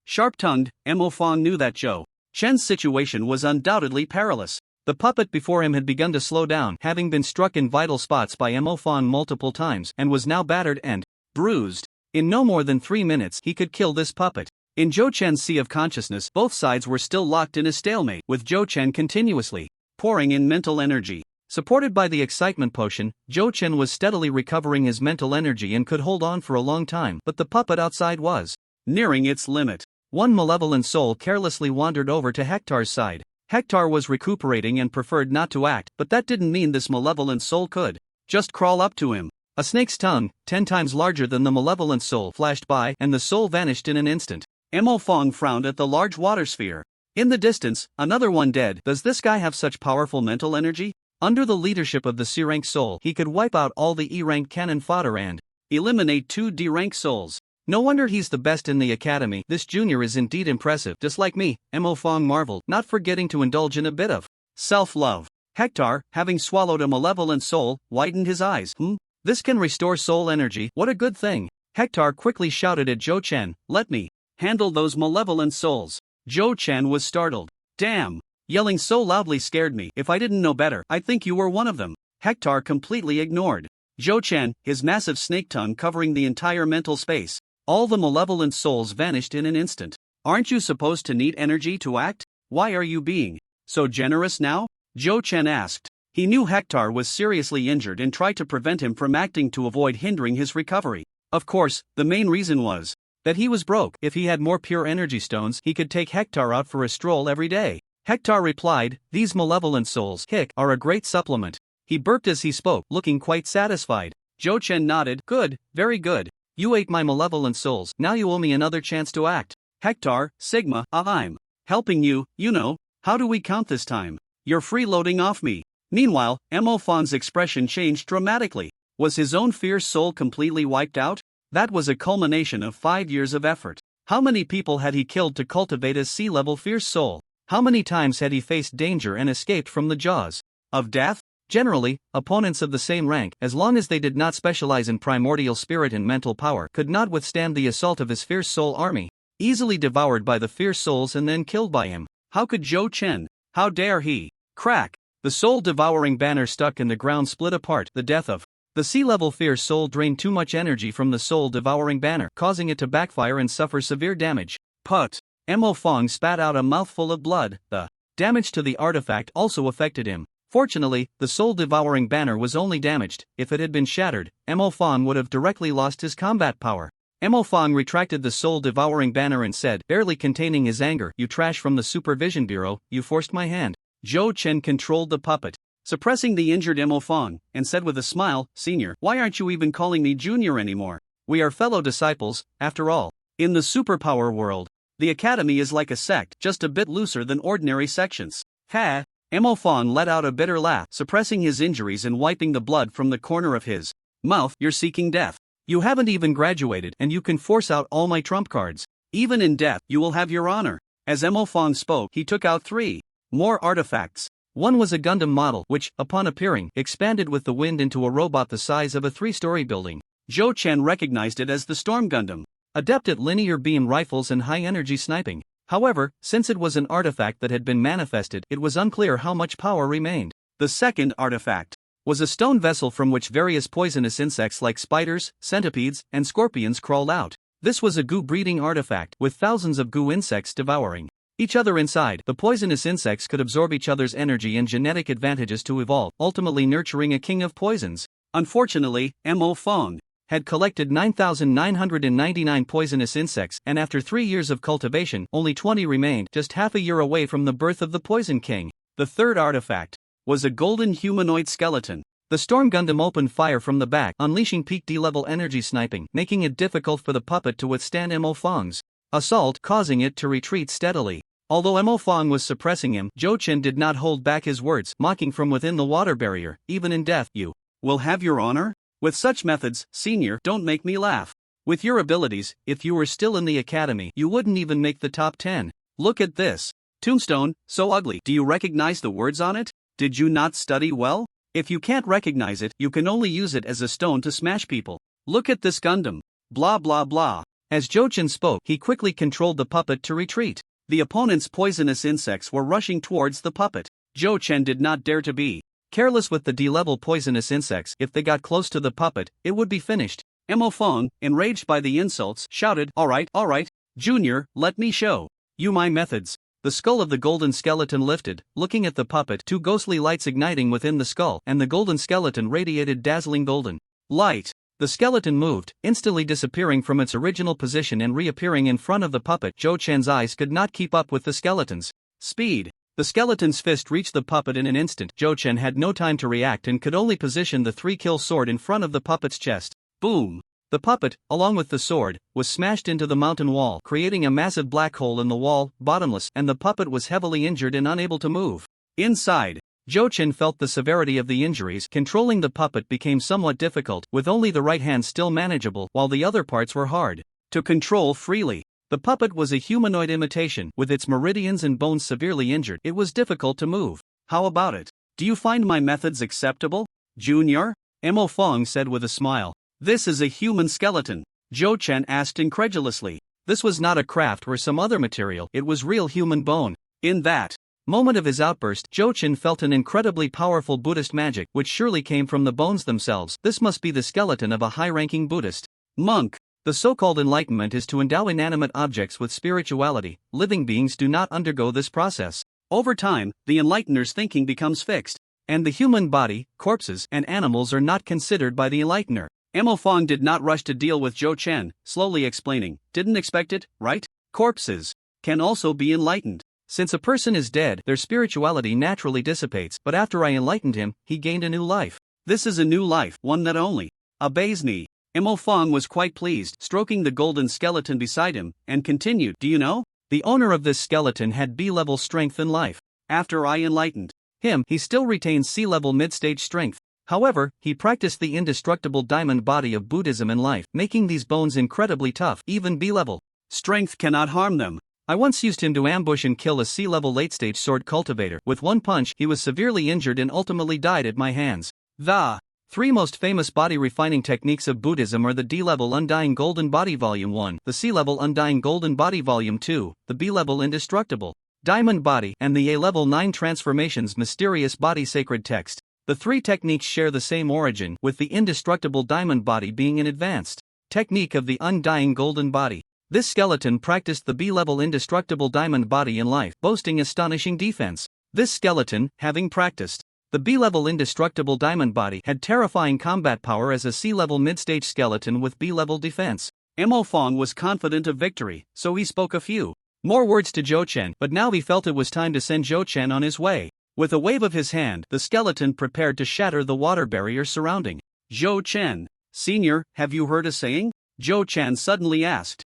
Sharp-tongued, Mo Fong knew that Zhou Chen's situation was undoubtedly perilous. The puppet before him had begun to slow down, having been struck in vital spots by Mo Fong multiple times, and was now battered and bruised. In no more than 3 minutes, he could kill this puppet. In Zhou Chen's sea of consciousness, both sides were still locked in a stalemate, with Zhou Chen continuously pouring in mental energy. Supported by the excitement potion, Zhou Chen was steadily recovering his mental energy and could hold on for a long time, but the puppet outside was nearing its limit. One malevolent soul carelessly wandered over to Hector's side. Hector was recuperating and preferred not to act, but that didn't mean this malevolent soul could just crawl up to him. A snake's tongue, 10 times larger than the malevolent soul, flashed by, and the soul vanished in an instant. Mo Fong frowned at the large water sphere. In the distance, another one dead. Does this guy have such powerful mental energy? Under the leadership of the C-rank soul, he could wipe out all the E-rank cannon fodder and eliminate 2 D-rank souls. No wonder he's the best in the academy. This junior is indeed impressive, just like me, Mo Fong marveled, not forgetting to indulge in a bit of self-love. Hector, having swallowed a malevolent soul, widened his eyes. This can restore soul energy, what a good thing. Hector quickly shouted at Zhou Chen, let me Handle those malevolent souls. Zhou Chen was startled. Damn! Yelling so loudly scared me. If I didn't know better, I'd think you were one of them. Hector completely ignored Zhou Chen, his massive snake tongue covering the entire mental space. All the malevolent souls vanished in an instant. Aren't you supposed to need energy to act? Why are you being so generous now? Zhou Chen asked. He knew Hector was seriously injured and tried to prevent him from acting to avoid hindering his recovery. Of course, the main reason was that he was broke. If he had more pure energy stones, he could take Hector out for a stroll every day. Hector replied, "These malevolent souls, hic, are a great supplement." He burped as he spoke, looking quite satisfied. Zhou Chen nodded. Good, very good. You ate my malevolent souls, now you owe me another chance to act. Hector, Sigma, I'm helping you, you know. How do we count this time? You're freeloading off me. Meanwhile, Mo Fan's expression changed dramatically. Was his own fierce soul completely wiped out? That was a culmination of 5 years of effort. How many people had he killed to cultivate a sea-level fierce soul? How many times had he faced danger and escaped from the jaws of death? Generally, opponents of the same rank, as long as they did not specialize in primordial spirit and mental power, could not withstand the assault of his fierce soul army. Easily devoured by the fierce souls and then killed by him. How could Zhou Chen? How dare he? Crack! The soul-devouring banner stuck in the ground split apart. The death of the sea-level fierce soul drained too much energy from the soul-devouring banner, causing it to backfire and suffer severe damage. Put! Mo Fang spat out a mouthful of blood. The damage to the artifact also affected him. Fortunately, the soul-devouring banner was only damaged. If it had been shattered, Mo Fang would have directly lost his combat power. Mo Fang retracted the soul-devouring banner and said, barely containing his anger, "You trash from the Supervision Bureau, you forced my hand." Zhou Chen controlled the puppet, suppressing the injured Mo Fang, and said with a smile, "Senior, why aren't you even calling me Junior anymore? We are fellow disciples, after all. In the superpower world, the academy is like a sect, just a bit looser than ordinary sections." Ha! Mo Fang let out a bitter laugh, suppressing his injuries and wiping the blood from the corner of his mouth. "You're seeking death. You haven't even graduated, and you can force out all my trump cards. Even in death, you will have your honor." As Mo Fang spoke, he took out 3 more artifacts. One was a Gundam model, which, upon appearing, expanded with the wind into a robot the size of a 3-story building. Zhou Chen recognized it as the Storm Gundam, adept at linear beam rifles and high-energy sniping. However, since it was an artifact that had been manifested, it was unclear how much power remained. The second artifact was a stone vessel from which various poisonous insects like spiders, centipedes, and scorpions crawled out. This was a goo-breeding artifact, with thousands of goo insects devouring each other inside. The poisonous insects could absorb each other's energy and genetic advantages to evolve, ultimately nurturing a king of poisons. Unfortunately, Mo Fang had collected 9,999 poisonous insects, and after 3 years of cultivation, only 20 remained, just half a year away from the birth of the Poison King. The third artifact was a golden humanoid skeleton. The Storm Gundam opened fire from the back, unleashing peak D-level energy sniping, making it difficult for the puppet to withstand Mo Fang's assault, causing it to retreat steadily. Although Mo Fang was suppressing him, Zhou Chen did not hold back his words, mocking from within the water barrier, "Even in death, you will have your honor? With such methods, Senior, don't make me laugh. With your abilities, if you were still in the academy, you wouldn't even make the top 10. Look at this tombstone, so ugly. Do you recognize the words on it? Did you not study well? If you can't recognize it, you can only use it as a stone to smash people. Look at this Gundam. Blah blah blah." As Zhou Chen spoke, he quickly controlled the puppet to retreat. The opponent's poisonous insects were rushing towards the puppet. Zhou Chen did not dare to be careless with the D-level poisonous insects. If they got close to the puppet, it would be finished. Mo Fang, enraged by the insults, shouted, all right, Junior, let me show you my methods." The skull of the golden skeleton lifted, looking at the puppet, 2 ghostly lights igniting within the skull, and the golden skeleton radiated dazzling golden light. The skeleton moved, instantly disappearing from its original position and reappearing in front of the puppet. Zhou Chen's eyes could not keep up with the skeleton's speed. The skeleton's fist reached the puppet in an instant. Zhou Chen had no time to react and could only position the 3-kill sword in front of the puppet's chest. Boom! The puppet, along with the sword, was smashed into the mountain wall, creating a massive black hole in the wall, bottomless, and the puppet was heavily injured and unable to move. Inside, Zhou Chen felt the severity of the injuries. Controlling the puppet became somewhat difficult, with only the right hand still manageable, while the other parts were hard to control freely. The puppet was a humanoid imitation, with its meridians and bones severely injured. It was difficult to move. How about it? Do you find my methods acceptable, Junior? Mo Fang said with a smile. This is a human skeleton. Zhou Chen asked incredulously. This was not a craft or some other material, it was real human bone. In that moment of his outburst, Zhou Chen felt an incredibly powerful Buddhist magic which surely came from the bones themselves. This must be the skeleton of a high-ranking Buddhist monk. The so-called enlightenment is to endow inanimate objects with spirituality. Living beings do not undergo this process. Over time, the enlightener's thinking becomes fixed, and the human body, corpses, and animals are not considered by the enlightener. Mo Fong did not rush to deal with Zhou Chen, slowly explaining, "Didn't expect it, right? Corpses can also be enlightened. Since a person is dead, their spirituality naturally dissipates, but after I enlightened him, he gained a new life. This is a new life, one that only obeys me." Mo Fong was quite pleased, stroking the golden skeleton beside him, and continued, "Do you know? The owner of this skeleton had B-level strength in life. After I enlightened him, he still retains C-level mid-stage strength. However, he practiced the indestructible diamond body of Buddhism in life, making these bones incredibly tough. Even B-level strength cannot harm them. I once used him to ambush and kill a C-level late-stage sword cultivator. With one punch, he was severely injured and ultimately died at my hands." The three most famous body refining techniques of Buddhism are the D-level Undying Golden Body Volume 1, the C-level Undying Golden Body Volume 2, the B-level Indestructible Diamond Body, and the A-level 9 Transformations Mysterious Body Sacred Text. The three techniques share the same origin, with the Indestructible Diamond Body being an advanced technique of the Undying Golden Body. This skeleton practiced the B-level Indestructible Diamond Body in life, boasting astonishing defense. This skeleton, having practiced the B-level Indestructible Diamond Body, had terrifying combat power as a C-level mid-stage skeleton with B-level defense. Mo Fong was confident of victory, so he spoke a few more words to Zhou Chen, but now he felt it was time to send Zhou Chen on his way. With a wave of his hand, the skeleton prepared to shatter the water barrier surrounding Zhou Chen. "Senior, have you heard a saying?" Zhou Chen suddenly asked.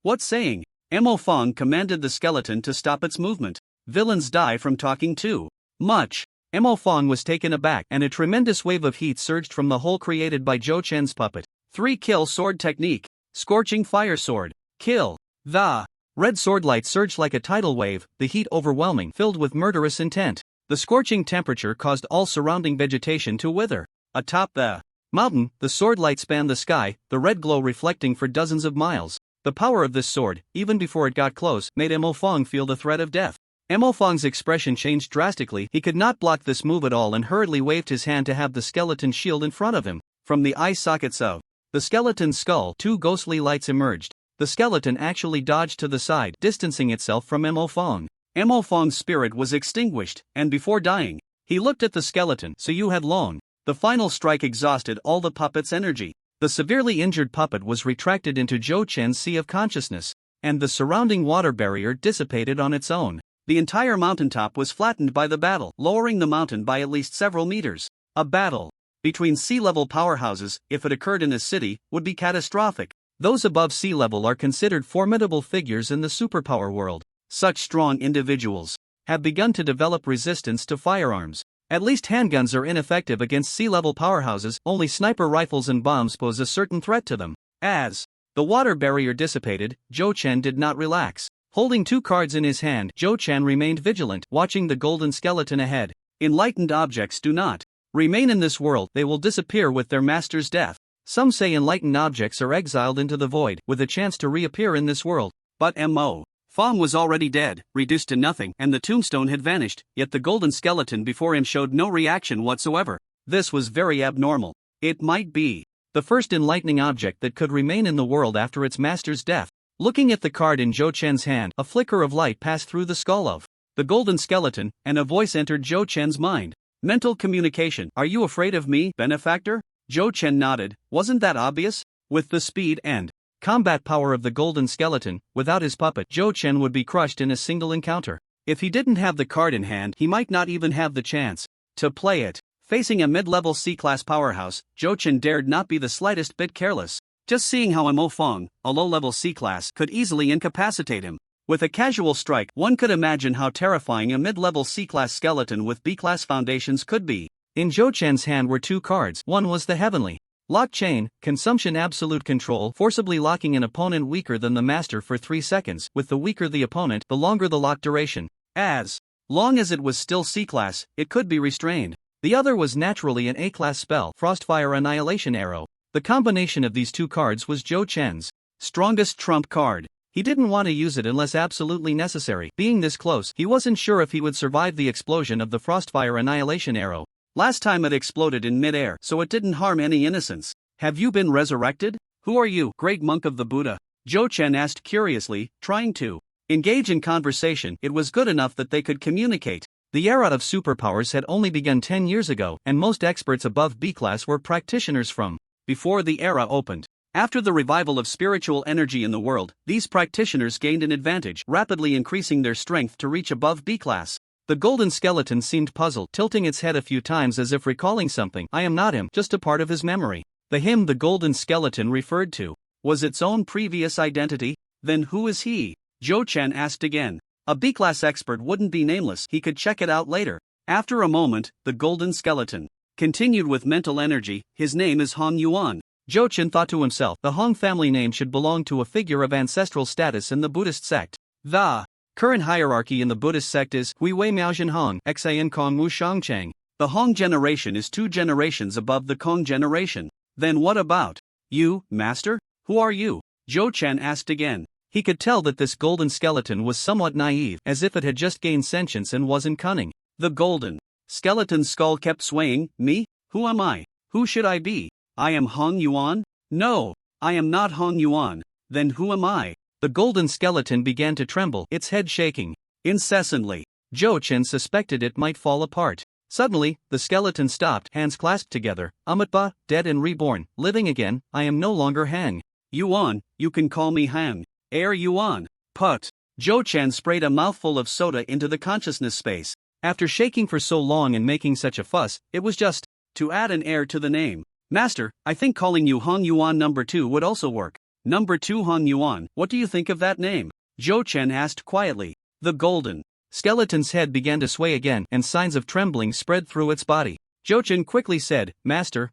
What saying?" Mo Fong commanded the skeleton to stop its movement. "Villains die from talking too much." Mo Fong was taken aback, and a tremendous wave of heat surged from the hole created by Zhou Chen's puppet. 3-kill sword technique. Scorching fire sword. Kill. The red sword light surged like a tidal wave, the heat overwhelming, filled with murderous intent. The scorching temperature caused all surrounding vegetation to wither. Atop the mountain, the sword light spanned the sky, the red glow reflecting for dozens of miles. The power of this sword, even before it got close, made Mo Fong feel the threat of death. Mo Fong's expression changed drastically. He could not block this move at all and hurriedly waved his hand to have the skeleton shield in front of him. From the eye sockets of the skeleton's skull, two ghostly lights emerged. The skeleton actually dodged to the side, distancing itself from Mo Fong. Mo Fong's spirit was extinguished, and before dying, he looked at the skeleton. "So you had long." The final strike exhausted all the puppet's energy. The severely injured puppet was retracted into Zhou Chen's sea of consciousness, and the surrounding water barrier dissipated on its own. The entire mountaintop was flattened by the battle, lowering the mountain by at least several meters. A battle between sea-level powerhouses, if it occurred in a city, would be catastrophic. Those above sea level are considered formidable figures in the superpower world. Such strong individuals have begun to develop resistance to firearms. At least handguns are ineffective against sea-level powerhouses, only sniper rifles and bombs pose a certain threat to them. As the water barrier dissipated, Zhou Chen did not relax. Holding two cards in his hand, Zhou Chen remained vigilant, watching the golden skeleton ahead. Enlightened objects do not remain in this world, they will disappear with their master's death. Some say enlightened objects are exiled into the void, with a chance to reappear in this world. But Mo Fong was already dead, reduced to nothing, and the tombstone had vanished, yet the golden skeleton before him showed no reaction whatsoever. This was very abnormal. It might be the first enlightening object that could remain in the world after its master's death. Looking at the card in Zhou Chen's hand, a flicker of light passed through the skull of the golden skeleton, and a voice entered Zhou Chen's mind. Mental communication. "Are you afraid of me, benefactor?" Zhou Chen nodded. Wasn't that obvious? With the speed and combat power of the golden skeleton, without his puppet, Zhou Chen would be crushed in a single encounter. If he didn't have the card in hand, he might not even have the chance to play it. Facing a mid-level C-class powerhouse, Zhou Chen dared not be the slightest bit careless. Just seeing how Mo Fong, a low-level C-class, could easily incapacitate him. With a casual strike, one could imagine how terrifying a mid-level C-class skeleton with B-class foundations could be. In Zhou Chen's hand were two cards. One was the heavenly lock chain, consumption absolute control, forcibly locking an opponent weaker than the master for 3 seconds. With the weaker the opponent, the longer the lock duration. As long as it was still C-class, it could be restrained. The other was naturally an A-class spell, Frostfire Annihilation Arrow. The combination of these two cards was Zhou Chen's Strongest trump card. He didn't want to use it unless absolutely necessary. Being this close, he wasn't sure if he would survive the explosion of the Frostfire Annihilation arrow. Last time it exploded in mid-air, so it didn't harm any innocents. Have you been resurrected? Who are you, great monk of the Buddha? Zhou Chen asked curiously, trying to engage in conversation. It was good enough that they could communicate. The era of superpowers had only begun 10 years ago, and most experts above B-class were practitioners from before the era opened. After the revival of spiritual energy in the world, these practitioners gained an advantage, rapidly increasing their strength to reach above B-class. The golden skeleton seemed puzzled, tilting its head a few times as if recalling something. I am not him, just a part of his memory. The him the golden skeleton referred to was its own previous identity. Then who is he? Zhou Chen asked again. A B-class expert wouldn't be nameless, he could check it out later. After a moment, the golden skeleton continued with mental energy. His name is Huang Yuan. Zhou Chen thought to himself, the Huang family name should belong to a figure of ancestral status in the Buddhist sect. The current hierarchy in the Buddhist sect is Hui Wei Miaozhen Hong, Xan Kong Wu Shangchang. The Hong generation is 2 generations above the Kong generation. Then what about you, master? Who are you? Zhou Chen asked again. He could tell that this golden skeleton was somewhat naive, as if it had just gained sentience and wasn't cunning. The golden skeleton's skull kept swaying. Me? Who am I? Who should I be? I am Huang Yuan? No, I am not Huang Yuan. Then who am I? The golden skeleton began to tremble, its head shaking incessantly. Zhou Chen suspected it might fall apart. Suddenly, the skeleton stopped, hands clasped together. Amitba, dead and reborn, living again. I am no longer Hang Yuan, you can call me Hang Yuan. Put. Zhou Chen sprayed a mouthful of soda into the consciousness space. After shaking for so long and making such a fuss, it was just to add an air to the name. Master, I think calling you Huang Yuan number 2 would also work. Number 2 Huang Yuan, what do you think of that name? Zhou Chen asked quietly. The golden skeleton's head began to sway again, and signs of trembling spread through its body. Zhou Chen quickly said, Master,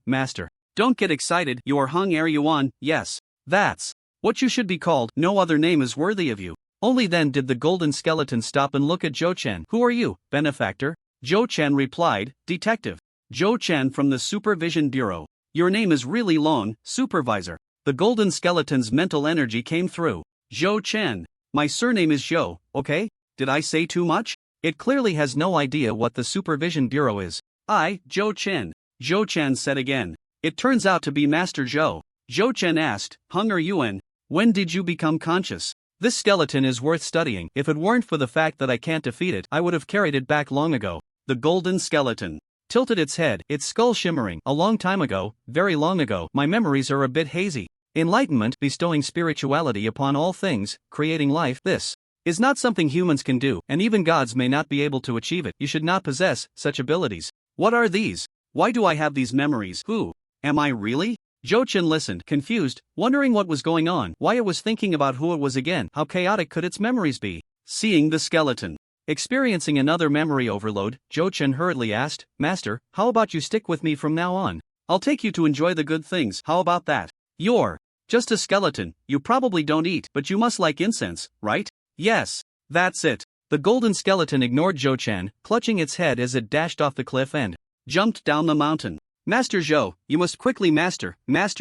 don't get excited, you are Hang Yuan, yes. That's what you should be called, no other name is worthy of you. Only then did the golden skeleton stop and look at Zhou Chen. Who are you, benefactor? Zhou Chen replied, Detective Zhou Chen from the Supervision Bureau. Your name is really long, Supervisor. The golden skeleton's mental energy came through. Zhou Chen. My surname is Zhou, okay? Did I say too much? It clearly has no idea what the Supervision Bureau is. Zhou Chen. Zhou Chen said again. It turns out to be Master Zhou. Zhou Chen asked, Huang Yuan, when did you become conscious? This skeleton is worth studying. If it weren't for the fact that I can't defeat it, I would have carried it back long ago. The golden skeleton tilted its head, its skull shimmering. A long time ago, very long ago. My memories are a bit hazy. Enlightenment, bestowing spirituality upon all things, creating life. This is not something humans can do, and even gods may not be able to achieve it. You should not possess such abilities. What are these? Why do I have these memories? Who am I really? Zhou Chen listened, confused, wondering what was going on, why it was thinking about who it was again. How chaotic could its memories be? Seeing the skeleton experiencing another memory overload, Zhou Chen hurriedly asked, Master, how about you stick with me from now on? I'll take you to enjoy the good things. How about that? You're just a skeleton. You probably don't eat, but you must like incense, right? Yes, that's it. The golden skeleton ignored Zhou Chen, clutching its head as it dashed off the cliff and jumped down the mountain. Master Zhou, you must quickly master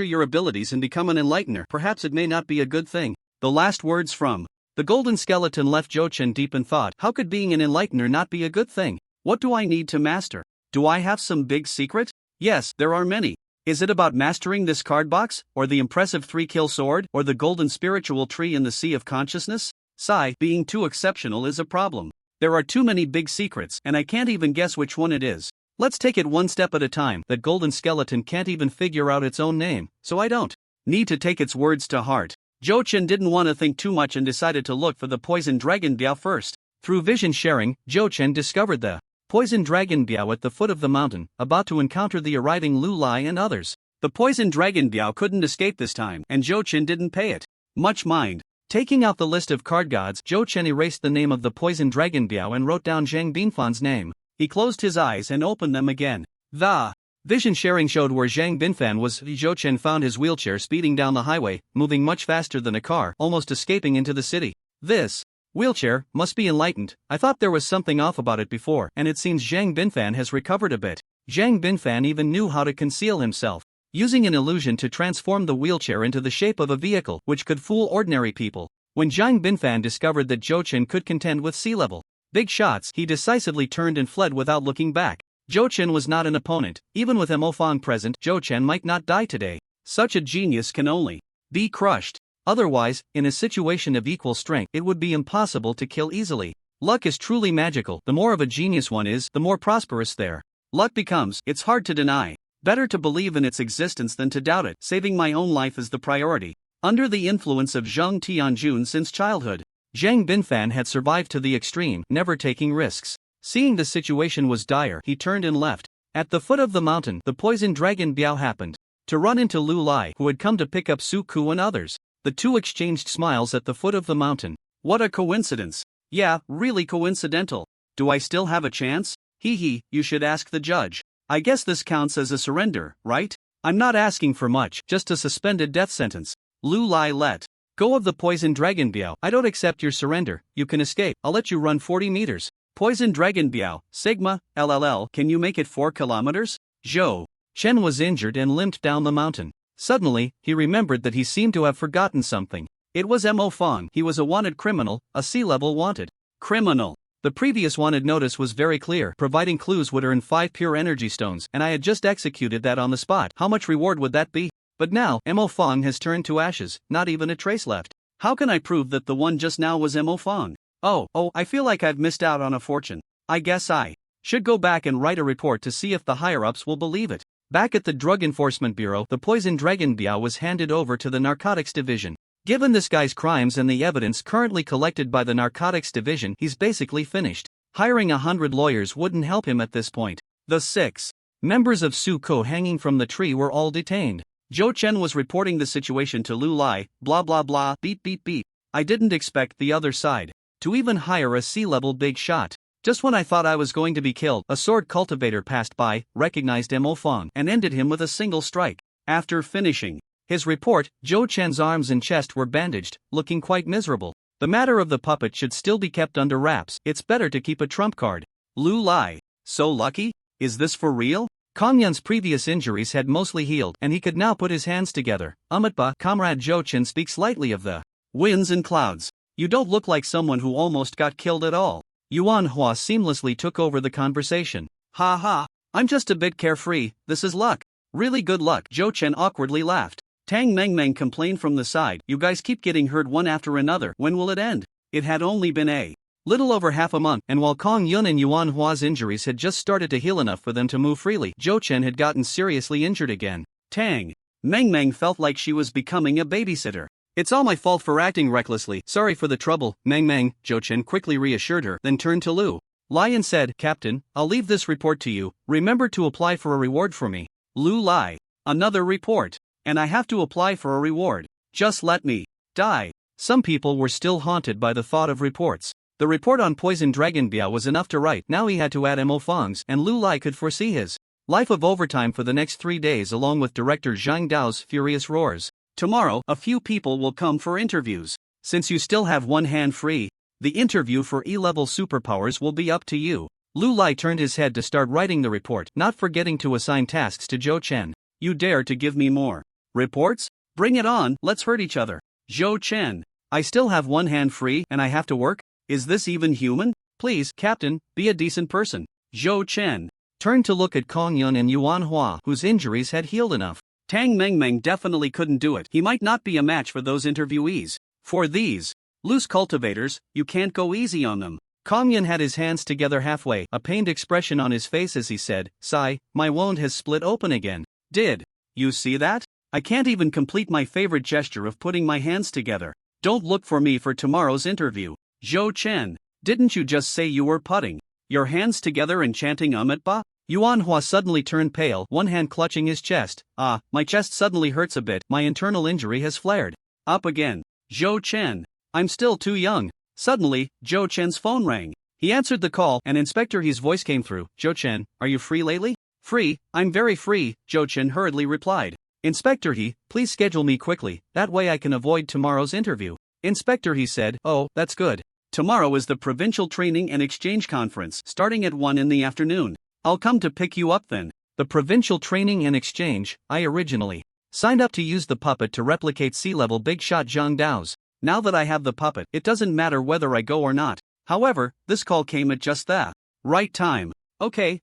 your abilities and become an enlightener. Perhaps it may not be a good thing. The last words from the golden skeleton left Zhou Chen deep in thought. How could being an enlightener not be a good thing? What do I need to master? Do I have some big secret? Yes, there are many. Is it about mastering this card box, or the impressive 3-kill sword, or the golden spiritual tree in the sea of consciousness? Sigh, being too exceptional is a problem. There are too many big secrets, and I can't even guess which one it is. Let's take it one step at a time. That golden skeleton can't even figure out its own name, so I don't need to take its words to heart. Zhou Chen didn't want to think too much and decided to look for the poison dragon Biao first. Through vision sharing, Zhou Chen discovered the poison dragon Biao at the foot of the mountain, about to encounter the arriving Lu Lai and others. The poison dragon Biao couldn't escape this time, and Zhou Chen didn't pay it much mind. Taking out the list of card gods, Zhou Chen erased the name of the poison dragon Biao and wrote down Zhang Binfan's name. He closed his eyes and opened them again. The vision sharing showed where Zhang Binfan was. Zhou Chen found his wheelchair speeding down the highway, moving much faster than a car, almost escaping into the city. This wheelchair must be enlightened. I thought there was something off about it before, and it seems Zhang Binfan has recovered a bit. Zhang Binfan even knew how to conceal himself. using an illusion to transform the wheelchair into the shape of a vehicle which could fool ordinary people. When Confronting Binfan discovered that Zhou Chen could contend with sea-level big shots, he decisively turned and fled without looking back. Zhou Chen was not an opponent. Even with Mo Fang present, Zhou Chen might not die today. Such a genius can only be crushed. Otherwise, in a situation of equal strength, it would be impossible to kill easily. Luck is truly magical. The more of a genius one is, the more prosperous their luck becomes. It's hard to deny. Better to believe in its existence than to doubt it. Saving my own life is the priority. Under the influence of Zheng Tianjun since childhood, Zhang Binfan had survived to the extreme, never taking risks. Seeing the situation was dire, he turned and left. At the foot of the mountain, the poison dragon Biao happened to run into Lu Lai, who had come to pick up Su Ku and others. The two exchanged smiles at the foot of the mountain. What a coincidence. Yeah, really coincidental. Do I still have a chance? Hee, you should ask the judge. I guess this counts as a surrender, right? I'm not asking for much, just a suspended death sentence. Lu Lai let go of the poison dragon Biao. I don't accept your surrender. You can escape. I'll let you run 40 meters. Poison dragon Biao, Sigma, LLL, can you make it 4 kilometers? Zhou Chen was injured and limped down the mountain. Suddenly, he remembered that he seemed to have forgotten something. It was Mo Fang. He was a wanted criminal, a sea-level wanted criminal. The previous wanted notice was very clear. Providing clues would earn 5 pure energy stones, and I had just executed that on the spot. How much reward would that be? But now, Mo Fang has turned to ashes, not even a trace left. How can I prove that the one just now was Mo Fang? Oh, I feel like I've missed out on a fortune. I guess I should go back and write a report to see if the higher-ups will believe it. Back at the Drug Enforcement Bureau, the poison dragon Biao was handed over to the Narcotics Division. Given this guy's crimes and the evidence currently collected by the Narcotics Division, he's basically finished. Hiring 100 lawyers wouldn't help him at this point. The 6 members of Su Ko hanging from the tree were all detained. Zhou Chen was reporting the situation to Lu Lai, blah blah blah, beep beep beep. I didn't expect the other side to even hire a sea-level big shot. Just when I thought I was going to be killed, a sword cultivator passed by, recognized Mo Fang, and ended him with a single strike. After finishing his report, Zhou Chen's arms and chest were bandaged, looking quite miserable. The matter of the puppet should still be kept under wraps. It's better to keep a trump card. Lu Lai, so lucky? Is this for real? Kang Yun's previous injuries had mostly healed, and he could now put his hands together. Amatba, Comrade Zhou Chen speaks lightly of the winds and clouds. You don't look like someone who almost got killed at all. Yuan Hua seamlessly took over the conversation. Ha, I'm just a bit carefree. This is luck. Really good luck. Zhou Chen awkwardly laughed. Tang Mengmeng complained from the side. You guys keep getting hurt one after another. When will it end? It had only been a little over half a month, and while Kang Yun and Yuan Hua's injuries had just started to heal enough for them to move freely, Zhou Chen had gotten seriously injured again. Tang Mengmeng felt like she was becoming a babysitter. It's all my fault for acting recklessly. Sorry for the trouble, Mengmeng, Zhou Chen quickly reassured her, then turned to Lu Lai and said, Captain, I'll leave this report to you. Remember to apply for a reward for me. Lu Lai. Another report. And I have to apply for a reward. Just let me die. Some people were still haunted by the thought of reports. The report on Poison Dragon Biao was enough to write. Now he had to add Mo Fang's, and Lu Lai could foresee his life of overtime for the next 3 days along with director Zhang Dao's furious roars. Tomorrow, a few people will come for interviews. Since you still have one hand free, the interview for E-level superpowers will be up to you. Lu Lai turned his head to start writing the report, not forgetting to assign tasks to Zhou Chen. You dare to give me more reports? Bring it on, let's hurt each other. Zhou Chen. I still have one hand free and I have to work? Is this even human? Please, Captain, be a decent person. Zhou Chen turned to look at Kang Yun and Yuan Hua, whose injuries had healed enough. Tang Mengmeng definitely couldn't do it. He might not be a match for those interviewees. For these loose cultivators, you can't go easy on them. Kang Yun had his hands together halfway, a pained expression on his face as he said, Sigh, my wound has split open again. Did you see that? I can't even complete my favorite gesture of putting my hands together. Don't look for me for tomorrow's interview. Zhou Chen, didn't you just say you were putting your hands together and chanting Amitba? Yuan Hua suddenly turned pale, one hand clutching his chest. My chest suddenly hurts a bit, my internal injury has flared up again. Zhou Chen, I'm still too young. Suddenly, Zhou Chen's phone rang. He answered the call, and Inspector He's voice came through. Zhou Chen, are you free lately? Free, I'm very free, Zhou Chen hurriedly replied. Inspector He, please schedule me quickly, that way I can avoid tomorrow's interview. Inspector He said, oh, that's good. Tomorrow is the Provincial Training and Exchange Conference, starting at 1 in the afternoon. I'll come to pick you up then. The Provincial Training and Exchange. I originally signed up to use the puppet to replicate sea-level big shot Zhang Dao's. Now that I have the puppet, it doesn't matter whether I go or not. However, this call came at just the right time. Okay,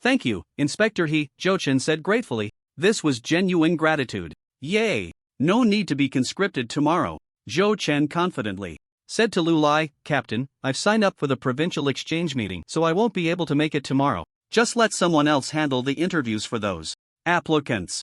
thank you, Inspector He, Zhou Chen said gratefully. This was genuine gratitude. Yay! No need to be conscripted tomorrow, Zhou Chen confidently said to Lu Lai. Captain, I've signed up for the provincial exchange meeting, so I won't be able to make it tomorrow. Just let someone else handle the interviews for those applicants.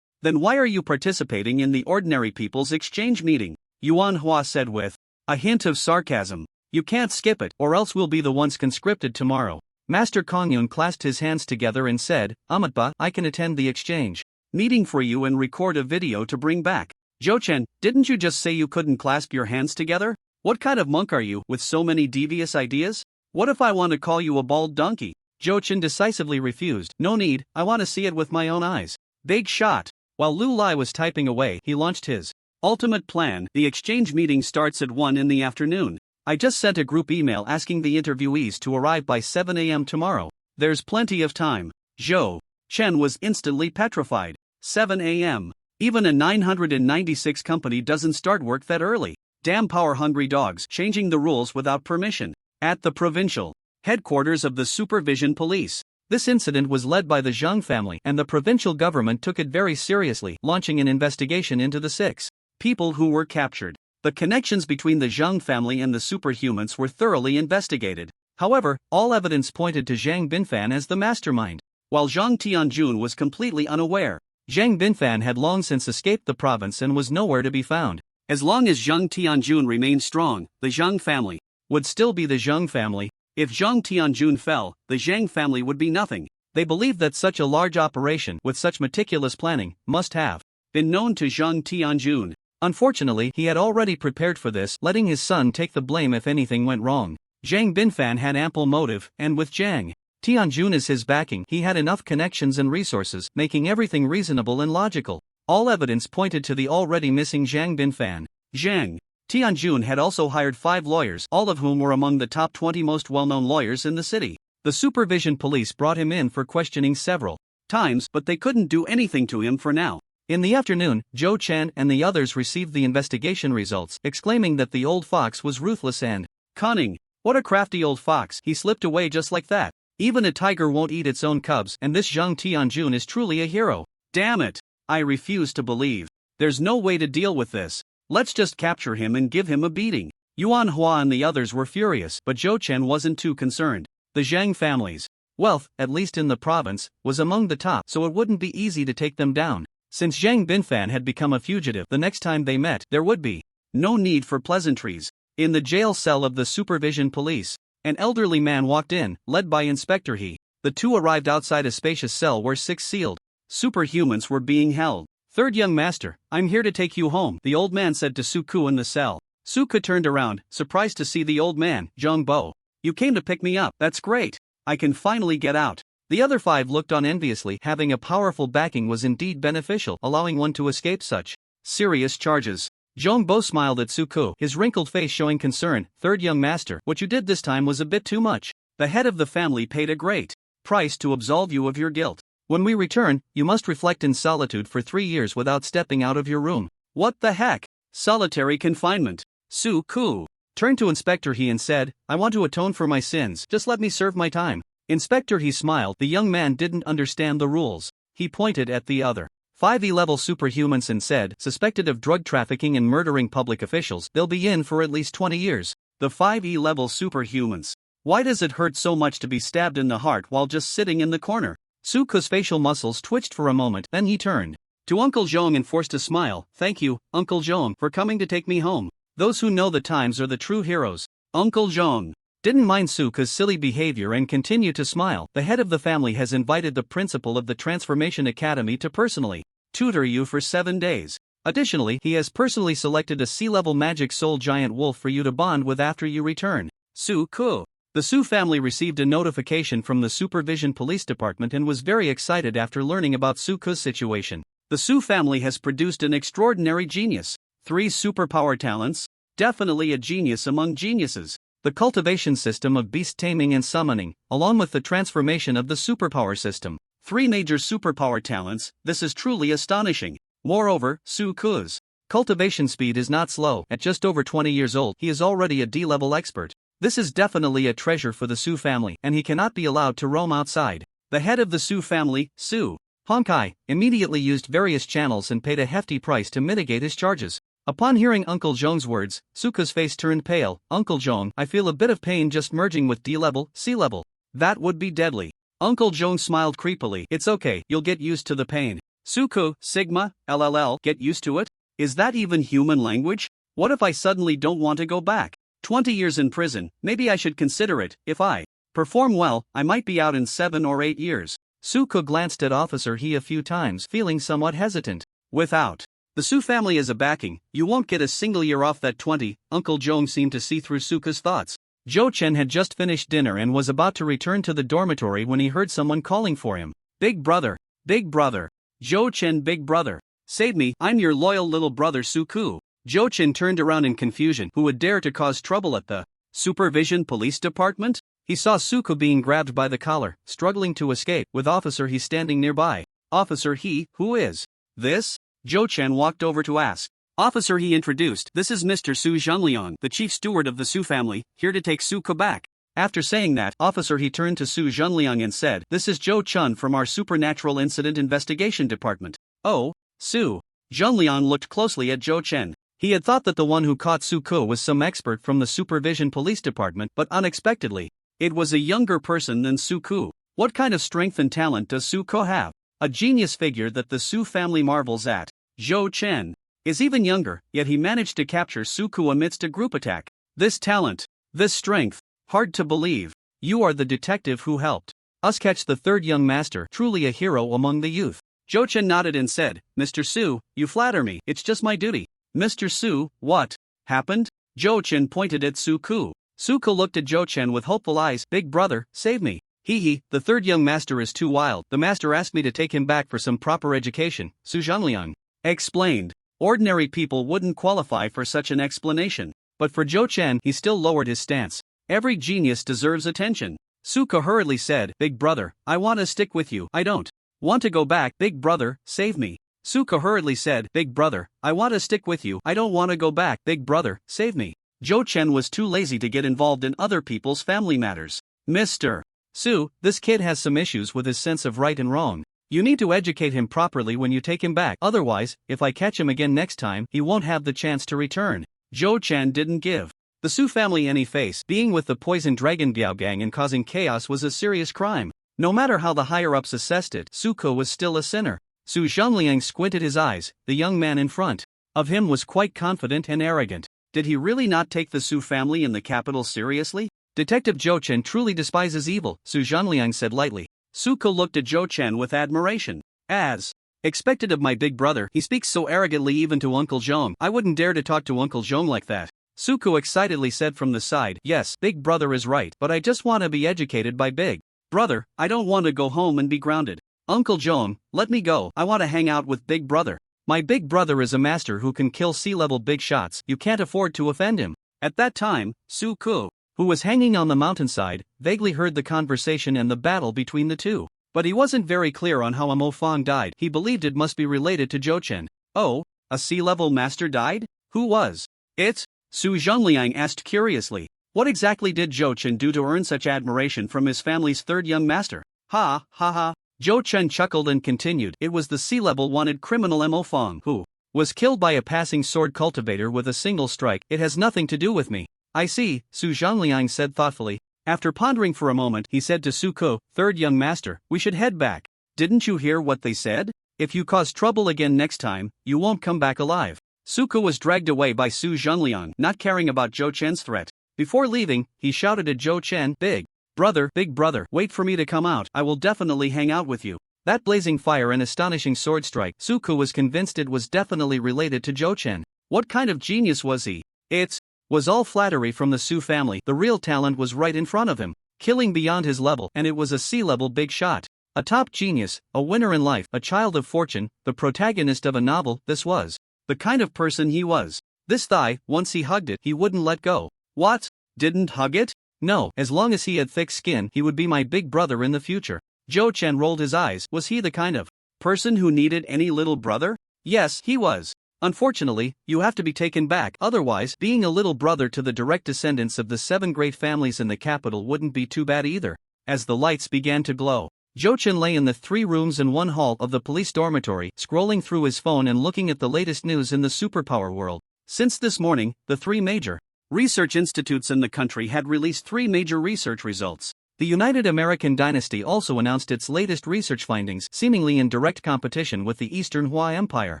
Then why are you participating in the ordinary people's exchange meeting? Yuan Hua said with a hint of sarcasm. You can't skip it, or else we'll be the ones conscripted tomorrow. Master Kongyun clasped his hands together and said, Amatba, I can attend the exchange meeting for you and record a video to bring back. Zhou Chen, didn't you just say you couldn't clasp your hands together? What kind of monk are you, with so many devious ideas? What if I want to call you a bald donkey? Zhou Chen decisively refused. No need, I want to see it with my own eyes. Big shot. While Lu Lai was typing away, he launched his ultimate plan. The exchange meeting starts at 1 in the afternoon. I just sent a group email asking the interviewees to arrive by 7 a.m. tomorrow. There's plenty of time. Zhou Chen was instantly petrified. 7 a.m. Even a 996 company doesn't start work that early. Damn power-hungry dogs, changing the rules without permission. At the provincial headquarters of the Supervision Police. This incident was led by the Zhang family, and the provincial government took it very seriously, launching an investigation into the 6 people who were captured. The connections between the Zhang family and the superhumans were thoroughly investigated. However, all evidence pointed to Zhang Binfan as the mastermind, while Zhang Tianjun was completely unaware. Zhang Binfan had long since escaped the province and was nowhere to be found. As long as Zhang Tianjun remained strong, the Zhang family would still be the Zhang family. If Zhang Tianjun fell, the Zhang family would be nothing. They believed that such a large operation, with such meticulous planning, must have been known to Zhang Tianjun. Unfortunately, he had already prepared for this, letting his son take the blame if anything went wrong. Zhang Binfan had ample motive, and with Zhang Tianjun as his backing, he had enough connections and resources, making everything reasonable and logical. All evidence pointed to the already missing Zhang Binfan. Zhang Tianjun had also hired 5 lawyers, all of whom were among the top 20 most well-known lawyers in the city. The supervision police brought him in for questioning several times, but they couldn't do anything to him for now. In the afternoon, Zhou Chen and the others received the investigation results, exclaiming that the old fox was ruthless and cunning. What a crafty old fox, he slipped away just like that. Even a tiger won't eat its own cubs, and this Zhang Tianjun is truly a hero. Damn it! I refuse to believe. There's no way to deal with this. Let's just capture him and give him a beating. Yuan Hua and the others were furious, but Zhou Chen wasn't too concerned. The Zhang family's wealth, at least in the province, was among the top, so it wouldn't be easy to take them down. Since Zhang Binfan had become a fugitive, the next time they met, there would be no need for pleasantries. In the jail cell of the supervision police, an elderly man walked in, led by Inspector He. The two arrived outside a spacious cell where 6 sealed superhumans were being held. Third young master, I'm here to take you home, the old man said to Suku in the cell. Suku turned around, surprised to see the old man. Zhang Bo. You came to pick me up, that's great. I can finally get out. The other 5 looked on enviously. Having a powerful backing was indeed beneficial, allowing one to escape such serious charges. Zhang Bo smiled at Suku, his wrinkled face showing concern. Third young master, what you did this time was a bit too much. The head of the family paid a great price to absolve you of your guilt. When we return, you must reflect in solitude for 3 years without stepping out of your room. What the heck? Solitary confinement. Suku turned to Inspector He and said, I want to atone for my sins, just let me serve my time. Inspector He smiled. The young man didn't understand the rules. He pointed at the other 5E-level superhumans and said, suspected of drug trafficking and murdering public officials, they'll be in for at least 20 years. The 5E-level superhumans. Why does it hurt so much to be stabbed in the heart while just sitting in the corner? Suku's facial muscles twitched for a moment, then he turned to Uncle Zhong and forced a smile. Thank you, Uncle Zhong, for coming to take me home. Those who know the times are the true heroes. Uncle Zhong didn't mind Suku's silly behavior and continued to smile. The head of the family has invited the principal of the Transformation Academy to personally tutor you for 7 days. Additionally, he has personally selected a sea-level magic soul giant wolf for you to bond with after you return. Suku. The Su family received a notification from the Supervision Police Department and was very excited after learning about Suku's situation. The Su family has produced an extraordinary genius. 3 superpower talents? Definitely a genius among geniuses. the cultivation system of beast taming and summoning, along with the transformation of the superpower system. 3 major superpower talents, this is truly astonishing. Moreover, Su Ku's cultivation speed is not slow. At just over 20 years old, he is already a D-level expert. This is definitely a treasure for the Su family, and he cannot be allowed to roam outside. The head of the Su family, Su Huang Yukai, immediately used various channels and paid a hefty price to mitigate his charges. Upon hearing Uncle Zhong's words, Suka's face turned pale. Uncle Zhong, I feel a bit of pain just merging with D-level, C-level. That would be deadly. Uncle Zhong smiled creepily. It's okay, you'll get used to the pain. Suku, Sigma, LLL, get used to it? Is that even human language? What if I suddenly don't want to go back? 20 years in prison, maybe I should consider it. If I perform well, I might be out in 7 or 8 years. Suku glanced at Officer He a few times, feeling somewhat hesitant. Without the Su family as a backing, you won't get a single year off that 20. Uncle Zhong seemed to see through Suka's thoughts. Zhou Chen had just finished dinner and was about to return to the dormitory when he heard someone calling for him. Big brother, big brother. Zhou Chen, big brother. Save me, I'm your loyal little brother Suku. Zhou Chen turned around in confusion. Who would dare to cause trouble at the Supervision Police Department? He saw Suku being grabbed by the collar, struggling to escape, with Officer He standing nearby. Officer He, who is this? Zhou Chen walked over to ask. Officer He introduced, this is Mr. Su Zhenliang, the chief steward of the Su family, here to take Suku back. After saying that, Officer He turned to Su Zhenliang and said, this is Zhou Chun from our Supernatural Incident Investigation Department. Oh, Su. Zhenliang looked closely at Zhou Chen. He had thought that the one who caught Suku was some expert from the Supervision Police Department, but unexpectedly, it was a younger person than Suku. What kind of strength and talent does Suku have? A genius figure that the Su family marvels at. Zhou Chen is even younger, yet he managed to capture Suku amidst a group attack. This talent, this strength, hard to believe. You are the detective who helped us catch the 3rd young master, truly a hero among the youth. Zhou Chen nodded and said, Mr. Su, you flatter me, it's just my duty. Mr. Su, what happened? Zhou Chen pointed at Suku. Suku looked at Zhou Chen with hopeful eyes. Big brother, save me. Hee, the 3rd young master is too wild. The master asked me to take him back for some proper education, Su Zhenliang explained. Ordinary people wouldn't qualify for such an explanation. But for Zhou Chen, he still lowered his stance. Every genius deserves attention. Suku hurriedly said, Big brother, I want to stick with you. I don't want to go back. Big brother, save me. Suku hurriedly said, Big brother, I want to stick with you. I don't want to go back. Big brother, save me. Zhou Chen was too lazy to get involved in other people's family matters. Mr. Su, this kid has some issues with his sense of right and wrong. You need to educate him properly when you take him back. Otherwise, if I catch him again next time, he won't have the chance to return. Zhou Chen didn't give the Su family any face. Being with the poison dragon Biao Gang and causing chaos was a serious crime. No matter how the higher-ups assessed it, Suku was still a sinner. Su Zhenliang squinted his eyes. The young man in front of him was quite confident and arrogant. Did he really not take the Su family in the capital seriously? Detective Zhou Chen truly despises evil, Su Zhenliang said lightly. Suku looked at Zhou Chen with admiration. As expected of my big brother, he speaks so arrogantly even to Uncle Zhong. I wouldn't dare to talk to Uncle Zhong like that. Suku excitedly said from the side, yes, big brother is right, but I just want to be educated by big brother. I don't want to go home and be grounded. Uncle Zhong, let me go. I want to hang out with big brother. My big brother is a master who can kill sea-level big shots. You can't afford to offend him. At that time, Suku, who was hanging on the mountainside, vaguely heard the conversation and the battle between the two. But he wasn't very clear on how a Mofang died. He believed it must be related to Zhou Chen. Oh, a sea-level master died? Who was it? Su Zhenliang asked curiously. What exactly did Zhou Chen do to earn such admiration from his family's 3rd young master? Ha, ha, ha. Zhou Chen chuckled and continued. It was the sea-level wanted criminal Mofang who was killed by a passing sword cultivator with a single strike. It has nothing to do with me. I see, Su Zhenliang said thoughtfully. After pondering for a moment, he said to Suku, 3rd young master, we should head back. Didn't you hear what they said? If you cause trouble again next time, you won't come back alive. Suku was dragged away by Su Zhenliang, not caring about Zhou Chen's threat. Before leaving, he shouted at Zhou Chen, big brother, wait for me to come out. I will definitely hang out with you. That blazing fire and astonishing sword strike, Suku was convinced it was definitely related to Zhou Chen. What kind of genius was he? It was all flattery from the Su family. The real talent was right in front of him, killing beyond his level, and it was a sea-level big shot. A top genius, a winner in life, a child of fortune, the protagonist of a novel. This was the kind of person he was. This thigh, once he hugged it, he wouldn't let go. What? Didn't hug it? No, as long as he had thick skin, he would be my big brother in the future. Zhou Chen rolled his eyes. Was he the kind of person who needed any little brother? Yes, he was. Unfortunately, you have to be taken back, otherwise, being a little brother to the direct descendants of the 7 great families in the capital wouldn't be too bad either. As the lights began to glow, Zhou Chen lay in the 3 rooms and 1 hall of the police dormitory, scrolling through his phone and looking at the latest news in the superpower world. Since this morning, the 3 major research institutes in the country had released 3 major research results. The United American Dynasty also announced its latest research findings, seemingly in direct competition with the Eastern Hua Empire.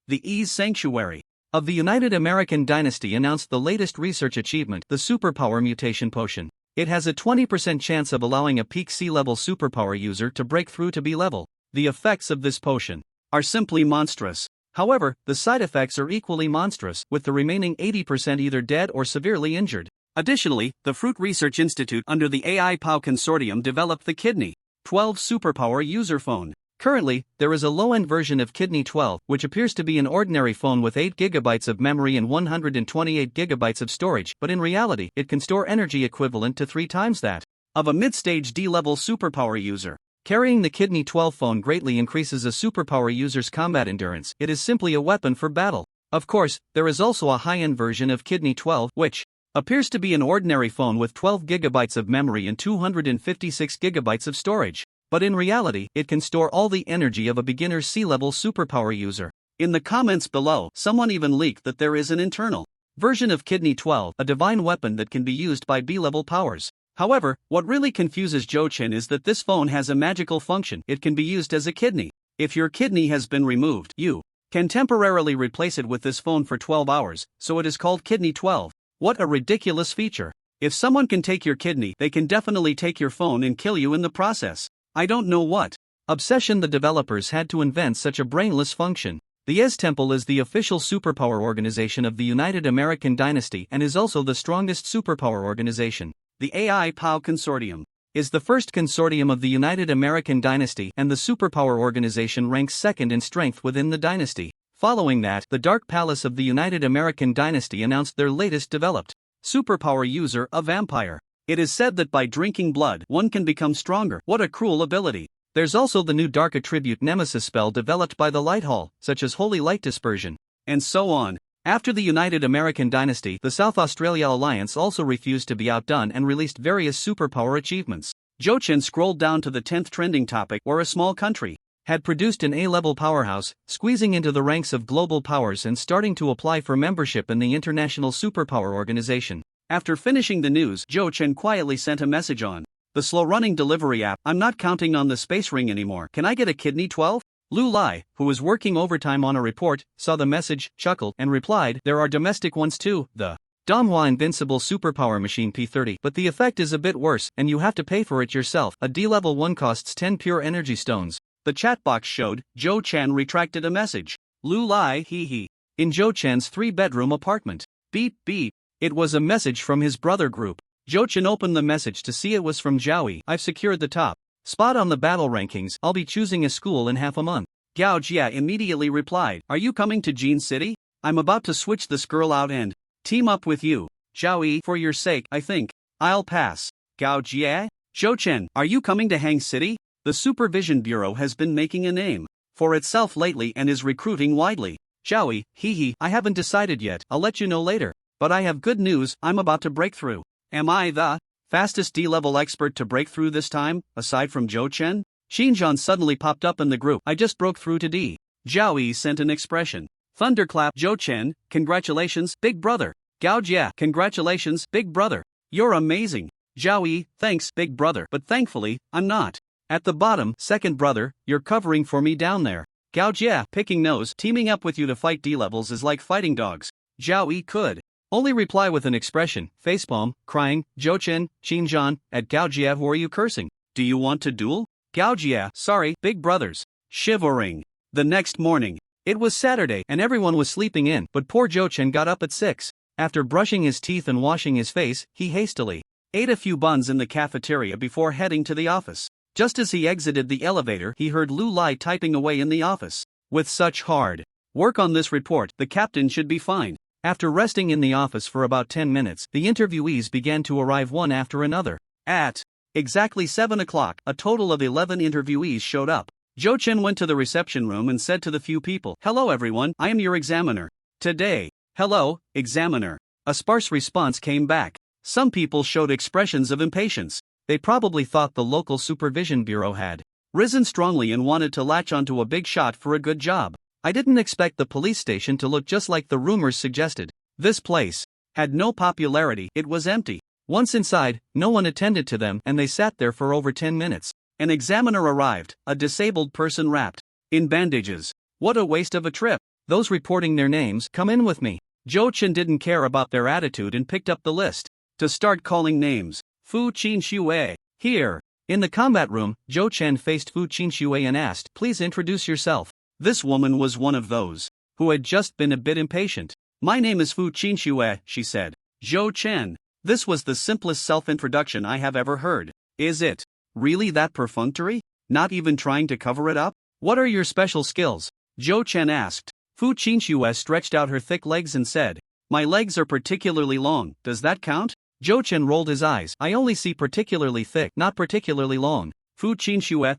The Ease Sanctuary of the United American Dynasty announced the latest research achievement, the Superpower Mutation Potion. It has a 20% chance of allowing a peak C-level superpower user to break through to B-level. The effects of this potion are simply monstrous. However, the side effects are equally monstrous, with the remaining 80% either dead or severely injured. Additionally, the Fruit Research Institute under the AI POW Consortium developed the Kidney 12 Superpower User Phone. Currently, there is a low-end version of Kidney 12, which appears to be an ordinary phone with 8 GB of memory and 128 GB of storage, but in reality, it can store energy equivalent to 3 times that of a mid-stage D-level superpower user. Carrying the Kidney 12 phone greatly increases a superpower user's combat endurance. It is simply a weapon for battle. Of course, there is also a high-end version of Kidney 12, which appears to be an ordinary phone with 12 GB of memory and 256 GB of storage. But in reality, it can store all the energy of a beginner's C-level superpower user. In the comments below, someone even leaked that there is an internal version of Kidney 12, a divine weapon that can be used by B-level powers. However, what really confuses Zhou Chen is that this phone has a magical function. It can be used as a kidney. If your kidney has been removed, you can temporarily replace it with this phone for 12 hours, so it is called Kidney 12. What a ridiculous feature. If someone can take your kidney, they can definitely take your phone and kill you in the process. I don't know what obsession the developers had to invent such a brainless function. The ES Temple is the official superpower organization of the United American Dynasty and is also the strongest superpower organization. The AI POW Consortium is the first consortium of the United American Dynasty, and the superpower organization ranks second in strength within the dynasty. Following that, the Dark Palace of the United American Dynasty announced their latest developed superpower user, a vampire. It is said that by drinking blood, one can become stronger. What a cruel ability. There's also the new dark attribute Nemesis spell developed by the Light Hall, such as Holy Light Dispersion, and so on. After the United American Dynasty, the South Australia Alliance also refused to be outdone and released various superpower achievements. Zhou Chen scrolled down to the 10th trending topic, where a small country had produced an A-level powerhouse, squeezing into the ranks of global powers and starting to apply for membership in the International Superpower Organization. After finishing the news, Zhou Chen quietly sent a message on the slow-running delivery app. I'm not counting on the space ring anymore. Can I get a Kidney 12? Lu Lai, who was working overtime on a report, saw the message, chuckled, and replied, there are domestic ones too, the Donghua Invincible Superpower Machine P30, but the effect is a bit worse, and you have to pay for it yourself. A D-level one costs 10 pure energy stones. The chat box showed, Zhou Chen retracted a message. Lu Lai, hee. In Zhou Chen's 3-bedroom apartment. Beep beep. It was a message from his brother group. Zhou Chen opened the message to see it was from Zhaoyi. I've secured the top spot on the battle rankings. I'll be choosing a school in half a month. Gao Jia immediately replied, are you coming to Jin City? I'm about to switch this girl out and team up with you. Zhaoyi, for your sake, I think I'll pass. Gao Jia? Zhou Chen, are you coming to Hang City? The Supervision Bureau has been making a name for itself lately and is recruiting widely. Zhaoyi, hee. I haven't decided yet. I'll let you know later. But I have good news, I'm about to break through. Am I the fastest D-level expert to break through this time, aside from Zhou Chen? Xinjiang suddenly popped up in the group. I just broke through to D. Zhaoyi sent an expression. Thunderclap. Zhou Chen, congratulations, big brother. Gao Jia, congratulations, big brother. You're amazing. Zhaoyi, thanks, big brother, but thankfully, I'm not. At the bottom, second brother, you're covering for me down there. Gao Jia, picking nose, teaming up with you to fight D-levels is like fighting dogs. Zhaoyi could only reply with an expression, facepalm, crying. Zhou Chen, Xinjiang, at Gao Jia, who are you cursing? Do you want to duel? Gao Jia, sorry, big brothers. Shivering. The next morning. It was Saturday and everyone was sleeping in, but poor Zhou Chen got up at 6. After brushing his teeth and washing his face, he hastily ate a few buns in the cafeteria before heading to the office. Just as he exited the elevator, he heard Lu Lai typing away in the office. With such hard work on this report, the captain should be fine. After resting in the office for about 10 minutes, the interviewees began to arrive one after another. At exactly 7 o'clock, a total of 11 interviewees showed up. Zhou Chen went to the reception room and said to the few people, "Hello everyone, I am your examiner. Today." "Hello, examiner." A sparse response came back. Some people showed expressions of impatience. They probably thought the local supervision bureau had risen strongly and wanted to latch onto a big shot for a good job. I didn't expect the police station to look just like the rumors suggested. This place had no popularity, it was empty. Once inside, no one attended to them and they sat there for over 10 minutes. An examiner arrived, a disabled person wrapped in bandages. What a waste of a trip. Those reporting their names, come in with me. Zhou Chen didn't care about their attitude and picked up the list to start calling names. Fu Qinxue. Here. In the combat room, Zhou Chen faced Fu Qinxue and asked, "Please introduce yourself." This woman was one of those who had just been a bit impatient. "My name is Fu Qinxue," she said. "Zhou Chen." This was the simplest self-introduction I have ever heard. Is it really that perfunctory? Not even trying to cover it up? "What are your special skills?" Zhou Chen asked. Fu Qinxue stretched out her thick legs and said, "My legs are particularly long, does that count?" Zhou Chen rolled his eyes. "I only see particularly thick, not particularly long." Fu Qinxue,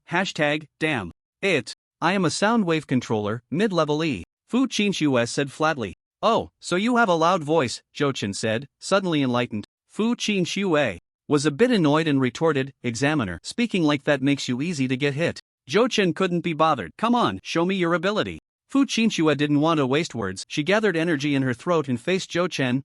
#damn it. "I am a sound wave controller, mid-level E." Fu Qinxue said flatly. "Oh, so you have a loud voice," Zhou Chen said, suddenly enlightened. Fu Qinxue was a bit annoyed and retorted, "Examiner, speaking like that makes you easy to get hit." Zhou Chen couldn't be bothered. "Come on, show me your ability." Fu Qinxue didn't want to waste words. She gathered energy in her throat and faced Zhou Chen.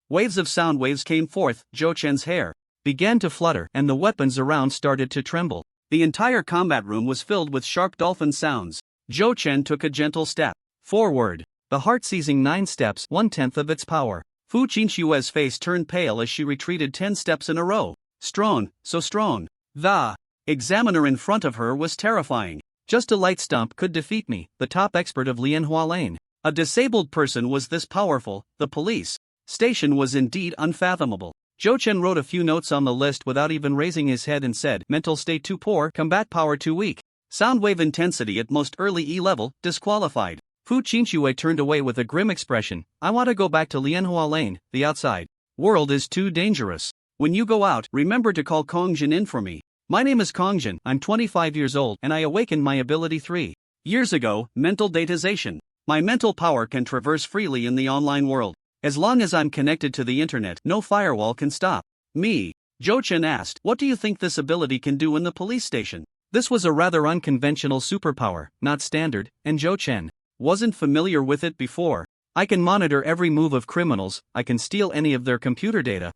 Waves of sound waves came forth. Zhou Chen's hair began to flutter and the weapons around started to tremble. The entire combat room was filled with sharp dolphin sounds. Zhou Chen took a gentle step forward, the heart seizing 9 steps, 1/10 of its power. Fu Qinxue's face turned pale as she retreated 10 steps in a row. Strong, so strong. The examiner in front of her was terrifying. Just a light stump could defeat me, the top expert of Linghua Lane. A disabled person was this powerful. The police station was indeed unfathomable. Zhou Chen wrote a few notes on the list without even raising his head and said, "Mental state too poor, combat power too weak. Sound wave intensity at most early E level, disqualified." Fu Qinxue turned away with a grim expression. "I want to go back to Linghua Lane, the outside world is too dangerous. When you go out, remember to call Kongjin in for me. My name is Kongjin, I'm 25 years old and I awakened my ability 3 years ago, mental datization. My mental power can traverse freely in the online world. As long as I'm connected to the internet, no firewall can stop me." Zhou Chen asked, "What do you think this ability can do in the police station?" This was a rather unconventional superpower, not standard, and Zhou Chen wasn't familiar with it before. "I can monitor every move of criminals, I can steal any of their computer data.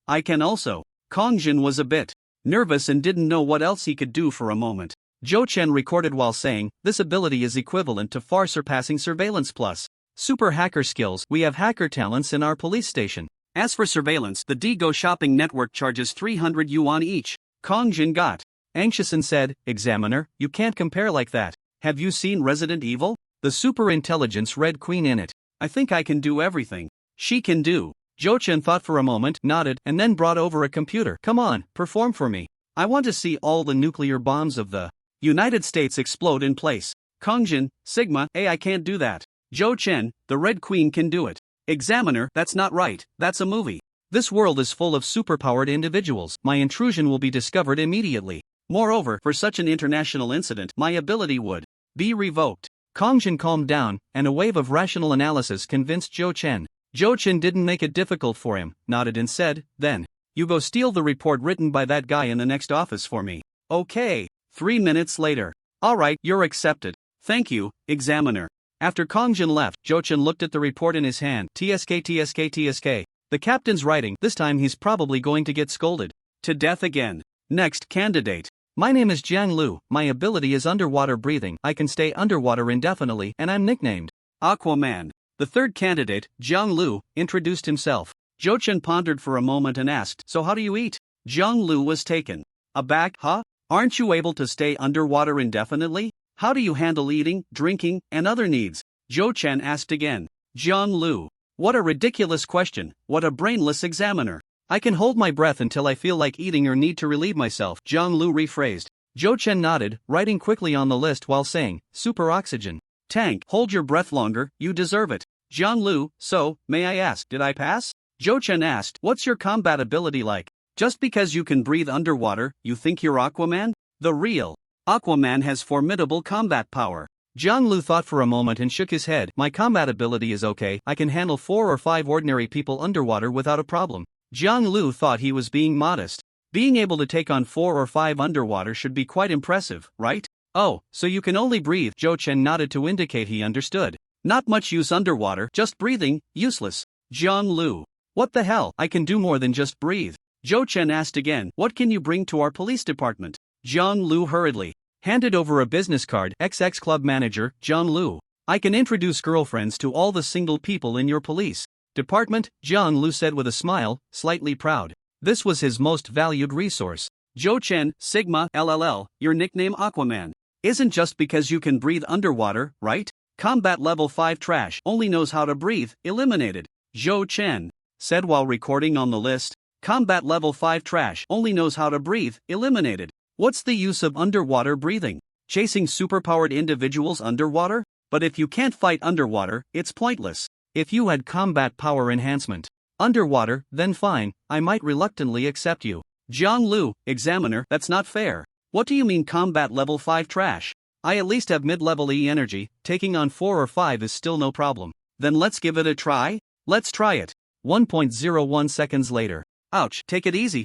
I can also." Kongjin was a bit nervous and didn't know what else he could do for a moment. Zhou Chen recorded while saying, "This ability is equivalent to far surpassing surveillance plus super hacker skills. We have hacker talents in our police station. As for surveillance, the Digo shopping network charges 300 yuan each." Kongjin got anxious and said, "Examiner, you can't compare like that. Have you seen Resident Evil? The super intelligence Red Queen in it. I think I can do everything she can do." Zhou Chen thought for a moment, nodded, and then brought over a computer. "Come on, perform for me. I want to see all the nuclear bombs of the United States explode in place." Kongjin, Sigma, I can't do that." Zhou Chen, "The Red Queen can do it." "Examiner, that's not right, that's a movie. This world is full of superpowered individuals. My intrusion will be discovered immediately. Moreover, for such an international incident, my ability would be revoked." Kongjin calmed down, and a wave of rational analysis convinced Zhou Chen. Zhou Chen didn't make it difficult for him, nodded and said, "Then, you go steal the report written by that guy in the next office for me." "Okay." 3 minutes later. "Alright, you're accepted. Thank you, examiner." After Kongjin left, Zhou Chen looked at the report in his hand. TSK. The captain's writing. This time he's probably going to get scolded to death again. Next candidate. "My name is Jiang Lu, my ability is underwater breathing, I can stay underwater indefinitely, and I'm nicknamed Aquaman." The third candidate, Jiang Lu, introduced himself. Zhou Chen pondered for a moment and asked, "So how do you eat?" Jiang Lu was taken aback. "Huh? Aren't you able to stay underwater indefinitely? How do you handle eating, drinking, and other needs?" Zhou Chen asked again. Jiang Lu. What a ridiculous question, what a brainless examiner. "I can hold my breath until I feel like eating or need to relieve myself," Jiang Lu rephrased. Zhou Chen nodded, writing quickly on the list while saying, "Super oxygen tank. Hold your breath longer, you deserve it." Jiang Lu, so, may I ask, did I pass? Zhou Chen asked, what's your combat ability like? Just because you can breathe underwater, you think you're Aquaman? The real Aquaman has formidable combat power. Jiang Lu thought for a moment and shook his head. My combat ability is okay, I can handle 4 or 5 ordinary people underwater without a problem. Jiang Lu thought he was being modest. Being able to take on 4 or 5 underwater should be quite impressive, right? Oh, so you can only breathe. Zhou Chen nodded to indicate he understood. Not much use underwater, just breathing, useless. Jiang Lu. What the hell, I can do more than just breathe. Zhou Chen asked again, what can you bring to our police department? Jiang Lu hurriedly handed over a business card. XX Club Manager, Jiang Lu. I can introduce girlfriends to all the single people in your police department, Jiang Lu said with a smile, slightly proud. This was his most valued resource. Zhou Chen, Sigma, LLL, your nickname Aquaman isn't just because you can breathe underwater, right? Combat level 5 trash only knows how to breathe, eliminated. Zhou Chen said while recording on the list. Combat level 5 trash only knows how to breathe, eliminated. What's the use of underwater breathing? Chasing superpowered individuals underwater? But if you can't fight underwater, it's pointless. If you had combat power enhancement underwater, then fine, I might reluctantly accept you. Jiang Lu, examiner, that's not fair. What do you mean combat level 5 trash? I at least have mid-level E energy, taking on 4 or 5 is still no problem. Then let's give it a try? Let's try it. 1.01 seconds later. Ouch, take it easy,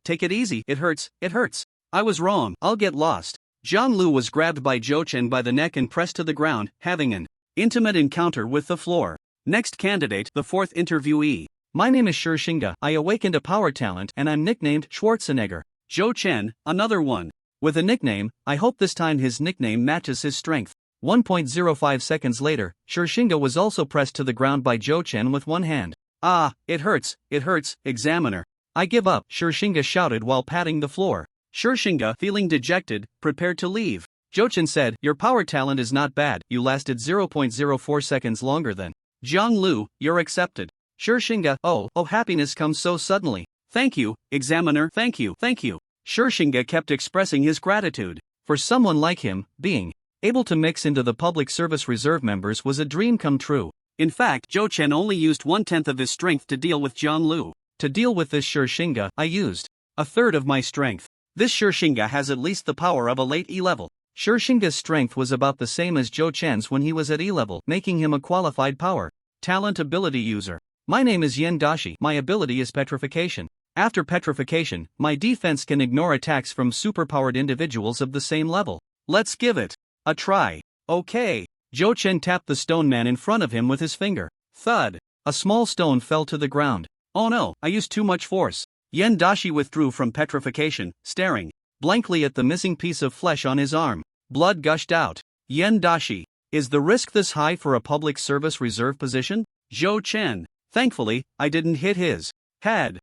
it hurts, it hurts. I was wrong, I'll get lost. Jiang Lu was grabbed by Zhou Chen by the neck and pressed to the ground, having an intimate encounter with the floor. Next candidate, the 4th interviewee. My name is Xinga. I awakened a power talent and I'm nicknamed Schwarzenegger. Zhou Chen, another one. With a nickname, I hope this time his nickname matches his strength. 1.05 seconds later, Xinga was also pressed to the ground by Zhou Chen with one hand. Ah, it hurts, examiner. I give up, Xinga shouted while patting the floor. Xinga, feeling dejected, prepared to leave. Zhou Chen said, your power talent is not bad, you lasted 0.04 seconds longer than Jiang Lu, you're accepted. Xinga, oh, happiness comes so suddenly. Thank you, examiner, thank you. Xinga kept expressing his gratitude. For someone like him, being able to mix into the public service reserve members was a dream come true. In fact, Zhou Chen only used 1/10 of his strength to deal with Jiang Lu. To deal with this Xinga, I used a third of my strength. This Xinga has at least the power of a late E level. Xinga's strength was about the same as Zhou Chen's when he was at E level, making him a qualified power talent ability user. My name is Yen Dashi. My ability is petrification. After petrification, my defense can ignore attacks from superpowered individuals of the same level. Let's give it a try. Okay. Zhou Chen tapped the stone man in front of him with his finger. Thud. A small stone fell to the ground. Oh no, I used too much force. Yen Dashi withdrew from petrification, staring blankly at the missing piece of flesh on his arm. Blood gushed out. Yen Dashi. Is the risk this high for a public service reserve position? Zhou Chen. Thankfully, I didn't hit his head.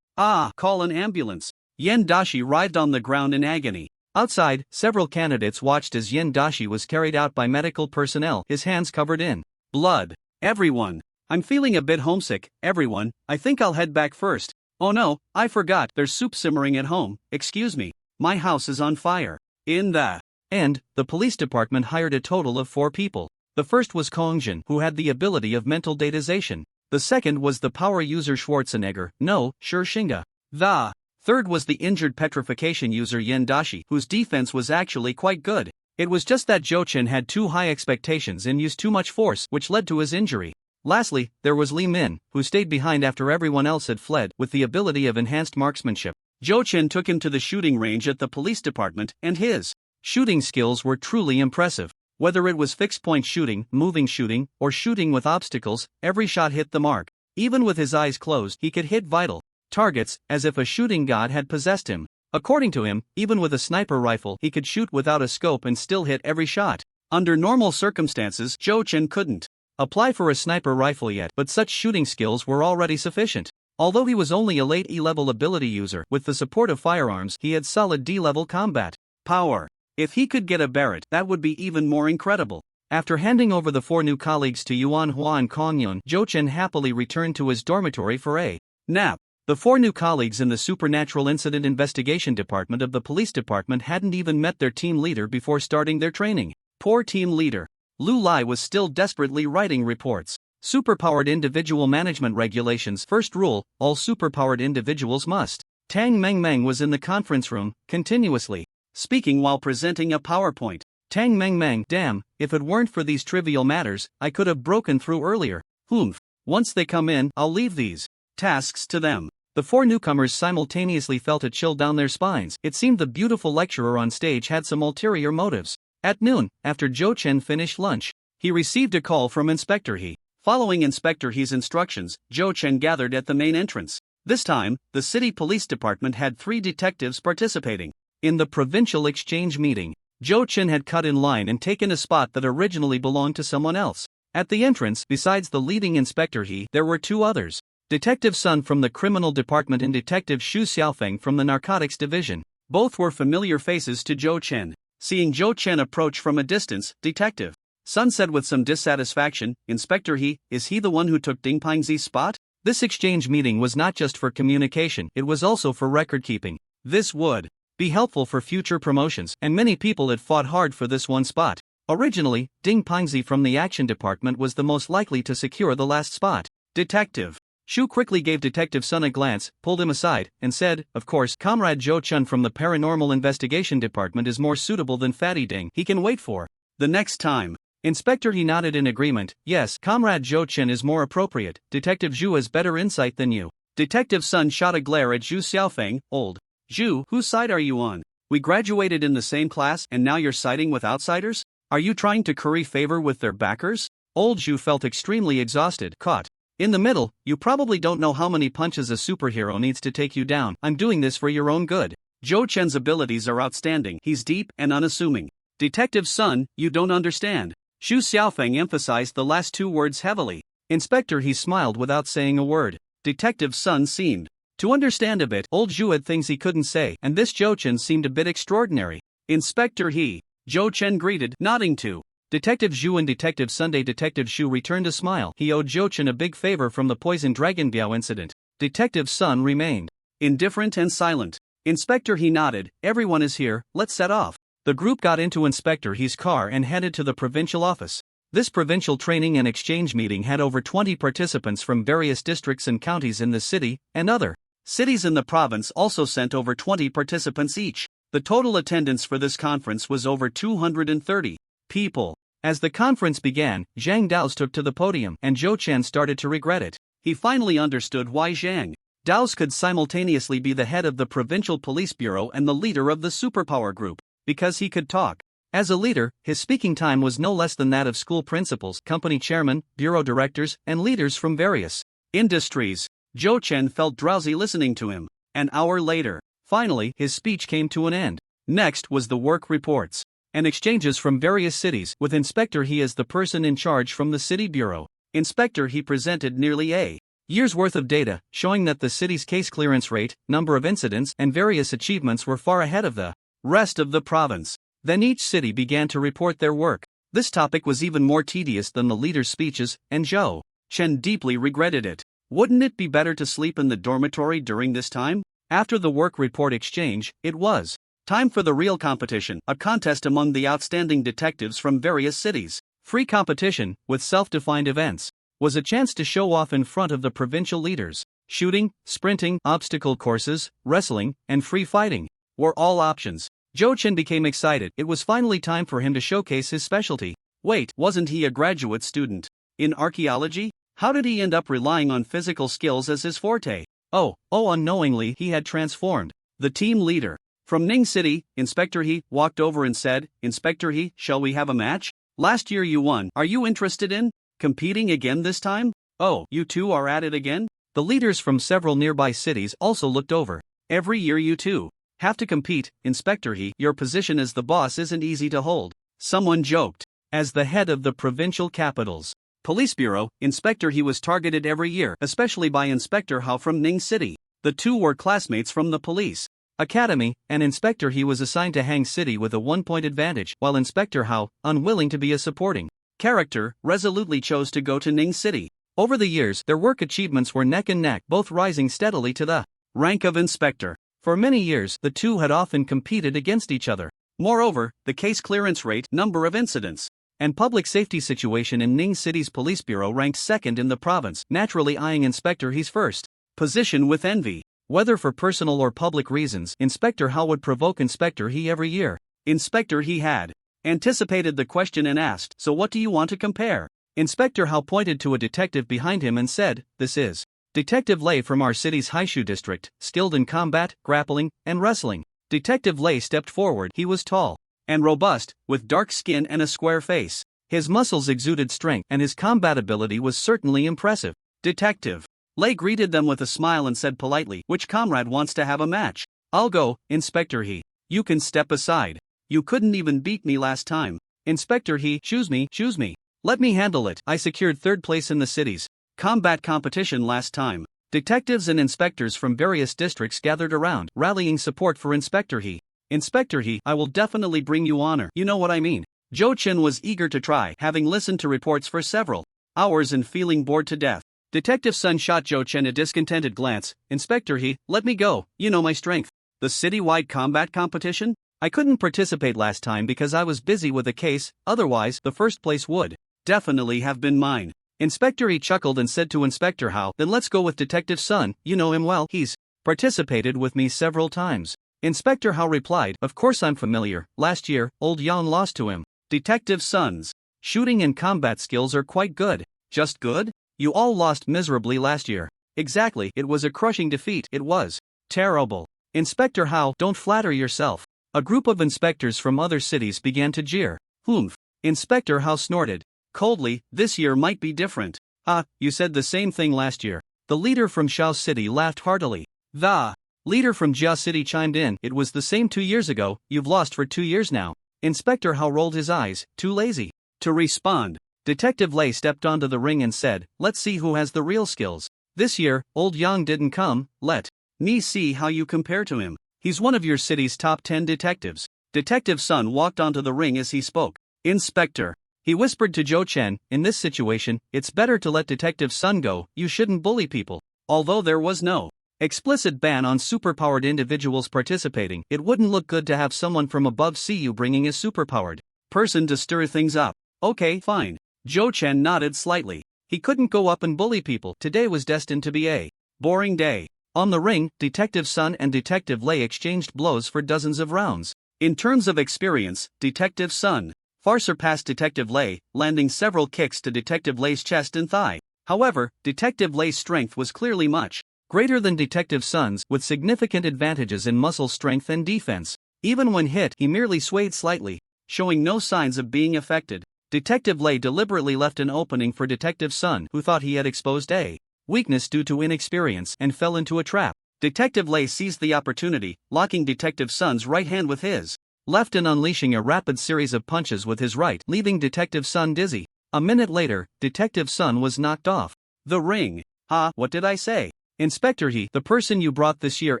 Call an ambulance. Yen Dashi writhed on the ground in agony. Outside, several candidates watched as Yen Dashi was carried out by medical personnel, his hands covered in blood. Everyone. I'm feeling a bit homesick, everyone, I think I'll head back first. Oh no, I forgot, there's soup simmering at home, excuse me, my house is on fire. In the end, the police department hired a total of 4 people. The first was Kongjin, who had the ability of mental datization. The second was the power user Schwarzenegger, no, Xinga. The third was the injured petrification user Yen Dashi, whose defense was actually quite good. It was just that Zhou Chen had too high expectations and used too much force, which led to his injury. Lastly, there was Li Min, who stayed behind after everyone else had fled, with the ability of enhanced marksmanship. Zhou Chen took him to the shooting range at the police department, and his shooting skills were truly impressive. Whether it was fixed-point shooting, moving shooting, or shooting with obstacles, every shot hit the mark. Even with his eyes closed, he could hit vital targets, as if a shooting god had possessed him. According to him, even with a sniper rifle, he could shoot without a scope and still hit every shot. Under normal circumstances, Zhou Chen couldn't apply for a sniper rifle yet, but such shooting skills were already sufficient. Although he was only a late E-level ability user, with the support of firearms, he had solid D-level combat power. If he could get a Barrett, that would be even more incredible. After handing over the 4 new colleagues to Yuan Hua and Kongyun, Zhou Chen happily returned to his dormitory for a nap. The 4 new colleagues in the Supernatural Incident Investigation Department of the Police Department hadn't even met their team leader before starting their training. Poor team leader. Lu Lai was still desperately writing reports. Superpowered Individual Management Regulations. First rule, all superpowered individuals must. Tang Meng was in the conference room, continuously speaking while presenting a PowerPoint. Tang Meng, damn, if it weren't for these trivial matters, I could have broken through earlier. Humph. Once they come in, I'll leave these tasks to them. The four newcomers simultaneously felt a chill down their spines. It seemed the beautiful lecturer on stage had some ulterior motives. At noon, after Zhou Chen finished lunch, he received a call from Inspector He. Following Inspector He's instructions, Zhou Chen gathered at the main entrance. This time, the city police department had 3 detectives participating. In the provincial exchange meeting, Zhou Chen had cut in line and taken a spot that originally belonged to someone else. At the entrance, besides the leading Inspector He, there were 2 others. Detective Sun from the Criminal Department and Detective Xu Xiaofeng from the Narcotics Division. Both were familiar faces to Zhou Chen. Seeing Zhou Chen approach from a distance, Detective Sun said with some dissatisfaction, Inspector He, is he the one who took Ding Pingzi's spot? This exchange meeting was not just for communication, it was also for record keeping. This would be helpful for future promotions, and many people had fought hard for this one spot. Originally, Ding Pingzi from the Action Department was the most likely to secure the last spot. Detective Xu quickly gave Detective Sun a glance, pulled him aside, and said, of course, Comrade Zhou Chen from the Paranormal Investigation Department is more suitable than Fatty Ding. He can wait for the next time. Inspector He nodded in agreement. Yes, Comrade Zhou Chen is more appropriate. Detective Xu has better insight than you. Detective Sun shot a glare at Xu Xiaofeng. Old Xu, whose side are you on? We graduated in the same class and now you're siding with outsiders? Are you trying to curry favor with their backers? Old Xu felt extremely exhausted. Caught in the middle, you probably don't know how many punches a superhero needs to take you down. I'm doing this for your own good. Zhou Chen's abilities are outstanding. He's deep and unassuming. Detective Sun, you don't understand. Xu Xiaofeng emphasized the last 2 words heavily. Inspector He smiled without saying a word. Detective Sun seemed to understand a bit. Old Xu had things he couldn't say, and this Zhou Chen seemed a bit extraordinary. Inspector He, Zhou Chen greeted, nodding to Detective Xu and Detective Sunday. Detective Xu returned a smile. He owed Zhou Chen a big favor from the Poison Dragon Biao incident. Detective Sun remained indifferent and silent. Inspector He nodded. Everyone is here, let's set off. The group got into Inspector He's car and headed to the provincial office. This provincial training and exchange meeting had over 20 participants from various districts and counties in the city, and other cities in the province also sent over 20 participants each. The total attendance for this conference was over 230 people. As the conference began, Zhang Daos took to the podium, and Zhou Chen started to regret it. He finally understood why Zhang Daos could simultaneously be the head of the Provincial Police Bureau and the leader of the superpower group. Because he could talk. As a leader, his speaking time was no less than that of school principals, company chairmen, bureau directors, and leaders from various industries. Zhou Chen felt drowsy listening to him. An hour later, finally, his speech came to an end. Next was the work reports and exchanges from various cities, with Inspector He as the person in charge from the city bureau. Inspector He presented nearly a year's worth of data, showing that the city's case clearance rate, number of incidents, and various achievements were far ahead of the rest of the province. Then each city began to report their work. This topic was even more tedious than the leaders' speeches, and Zhou Chen deeply regretted it. Wouldn't it be better to sleep in the dormitory during this time? After the work report exchange, it was time for the real competition, a contest among the outstanding detectives from various cities. Free competition, with self-defined events, was a chance to show off in front of the provincial leaders. Shooting, sprinting, obstacle courses, wrestling, and free fighting were all options. Zhou Chen became excited. It was finally time for him to showcase his specialty. Wait, wasn't he a graduate student in archaeology? How did he end up relying on physical skills as his forte? Oh, unknowingly he had transformed. The team leader from Ning City, Inspector He, walked over and said, Inspector He, shall we have a match? Last year you won. Are you interested in competing again this time? Oh, you two are at it again? The leaders from several nearby cities also looked over. Every year you two have to compete, Inspector He. Your position as the boss isn't easy to hold. Someone joked. As the head of the provincial capital's police bureau, Inspector He was targeted every year, especially by Inspector Hao from Ning City. The two were classmates from the police academy, and Inspector He was assigned to Hang City with a 1-point advantage, while Inspector Hao, unwilling to be a supporting character, resolutely chose to go to Ning City. Over the years, their work achievements were neck and neck, both rising steadily to the rank of inspector. For many years, the two had often competed against each other. Moreover, the case clearance rate, number of incidents, and public safety situation in Ning City's police bureau ranked second in the province, naturally eyeing Inspector He's first position with envy. Whether for personal or public reasons, Inspector Hao would provoke Inspector He every year. Inspector He had anticipated the question and asked, "So what do you want to compare?" Inspector Hao pointed to a detective behind him and said, "This is Detective Lei from our city's Haishu district, skilled in combat, grappling, and wrestling." Detective Lei stepped forward. He was tall and robust, with dark skin and a square face. His muscles exuded strength, and his combat ability was certainly impressive. Detective Lei greeted them with a smile and said politely, "Which comrade wants to have a match?" "I'll go, Inspector He." "You can step aside. You couldn't even beat me last time." "Inspector He, choose me. Let me handle it. I secured third place in the city's combat competition last time." Detectives and inspectors from various districts gathered around, rallying support for Inspector He. "Inspector He, I will definitely bring you honor. You know what I mean." Zhou Chen was eager to try, having listened to reports for several hours and feeling bored to death. Detective Sun shot Zhou Chen a discontented glance. "Inspector He, let me go. You know my strength." "The citywide combat competition? I couldn't participate last time because I was busy with a case, otherwise the first place would definitely have been mine." Inspector He chuckled and said to Inspector Hao, "Then let's go with Detective Sun. You know him well. He's participated with me several times." Inspector Hao replied, "Of course I'm familiar. Last year, old Yang lost to him." Detective Sun's shooting and combat skills are quite good. "Just good? You all lost miserably last year." "Exactly, it was a crushing defeat. It was terrible." "Inspector Hao, don't flatter yourself." A group of inspectors from other cities began to jeer. "Humph." Inspector Hao snorted coldly, "This year might be different." "Ah, you said the same thing last year." The leader from Shao City laughed heartily. The leader from Jia City chimed in, "It was the same 2 years ago. You've lost for 2 years now." Inspector Hao rolled his eyes, too lazy to respond. Detective Lei stepped onto the ring and said, "Let's see who has the real skills. This year, old Yang didn't come. Let me see how you compare to him. He's one of your city's top 10 detectives." Detective Sun walked onto the ring as he spoke. "Inspector," he whispered to Zhou Chen, "in this situation, it's better to let Detective Sun go. You shouldn't bully people." Although there was no explicit ban on superpowered individuals participating, it wouldn't look good to have someone from above see you bringing a superpowered person to stir things up. "Okay, fine." Zhou Chen nodded slightly. He couldn't go up and bully people. Today was destined to be a boring day. On the ring, Detective Sun and Detective Lei exchanged blows for dozens of rounds. In terms of experience, Detective Sun far surpassed Detective Lei, landing several kicks to Detective Lei's chest and thigh. However, Detective Lei's strength was clearly much greater than Detective Sun's, with significant advantages in muscle strength and defense. Even when hit, he merely swayed slightly, showing no signs of being affected. Detective Lei deliberately left an opening for Detective Sun, who thought he had exposed a weakness due to inexperience and fell into a trap. Detective Lei seized the opportunity, locking Detective Sun's right hand with his left and unleashing a rapid series of punches with his right, leaving Detective Sun dizzy. A minute later, Detective Sun was knocked off the ring. "Ha, what did I say? Inspector He, the person you brought this year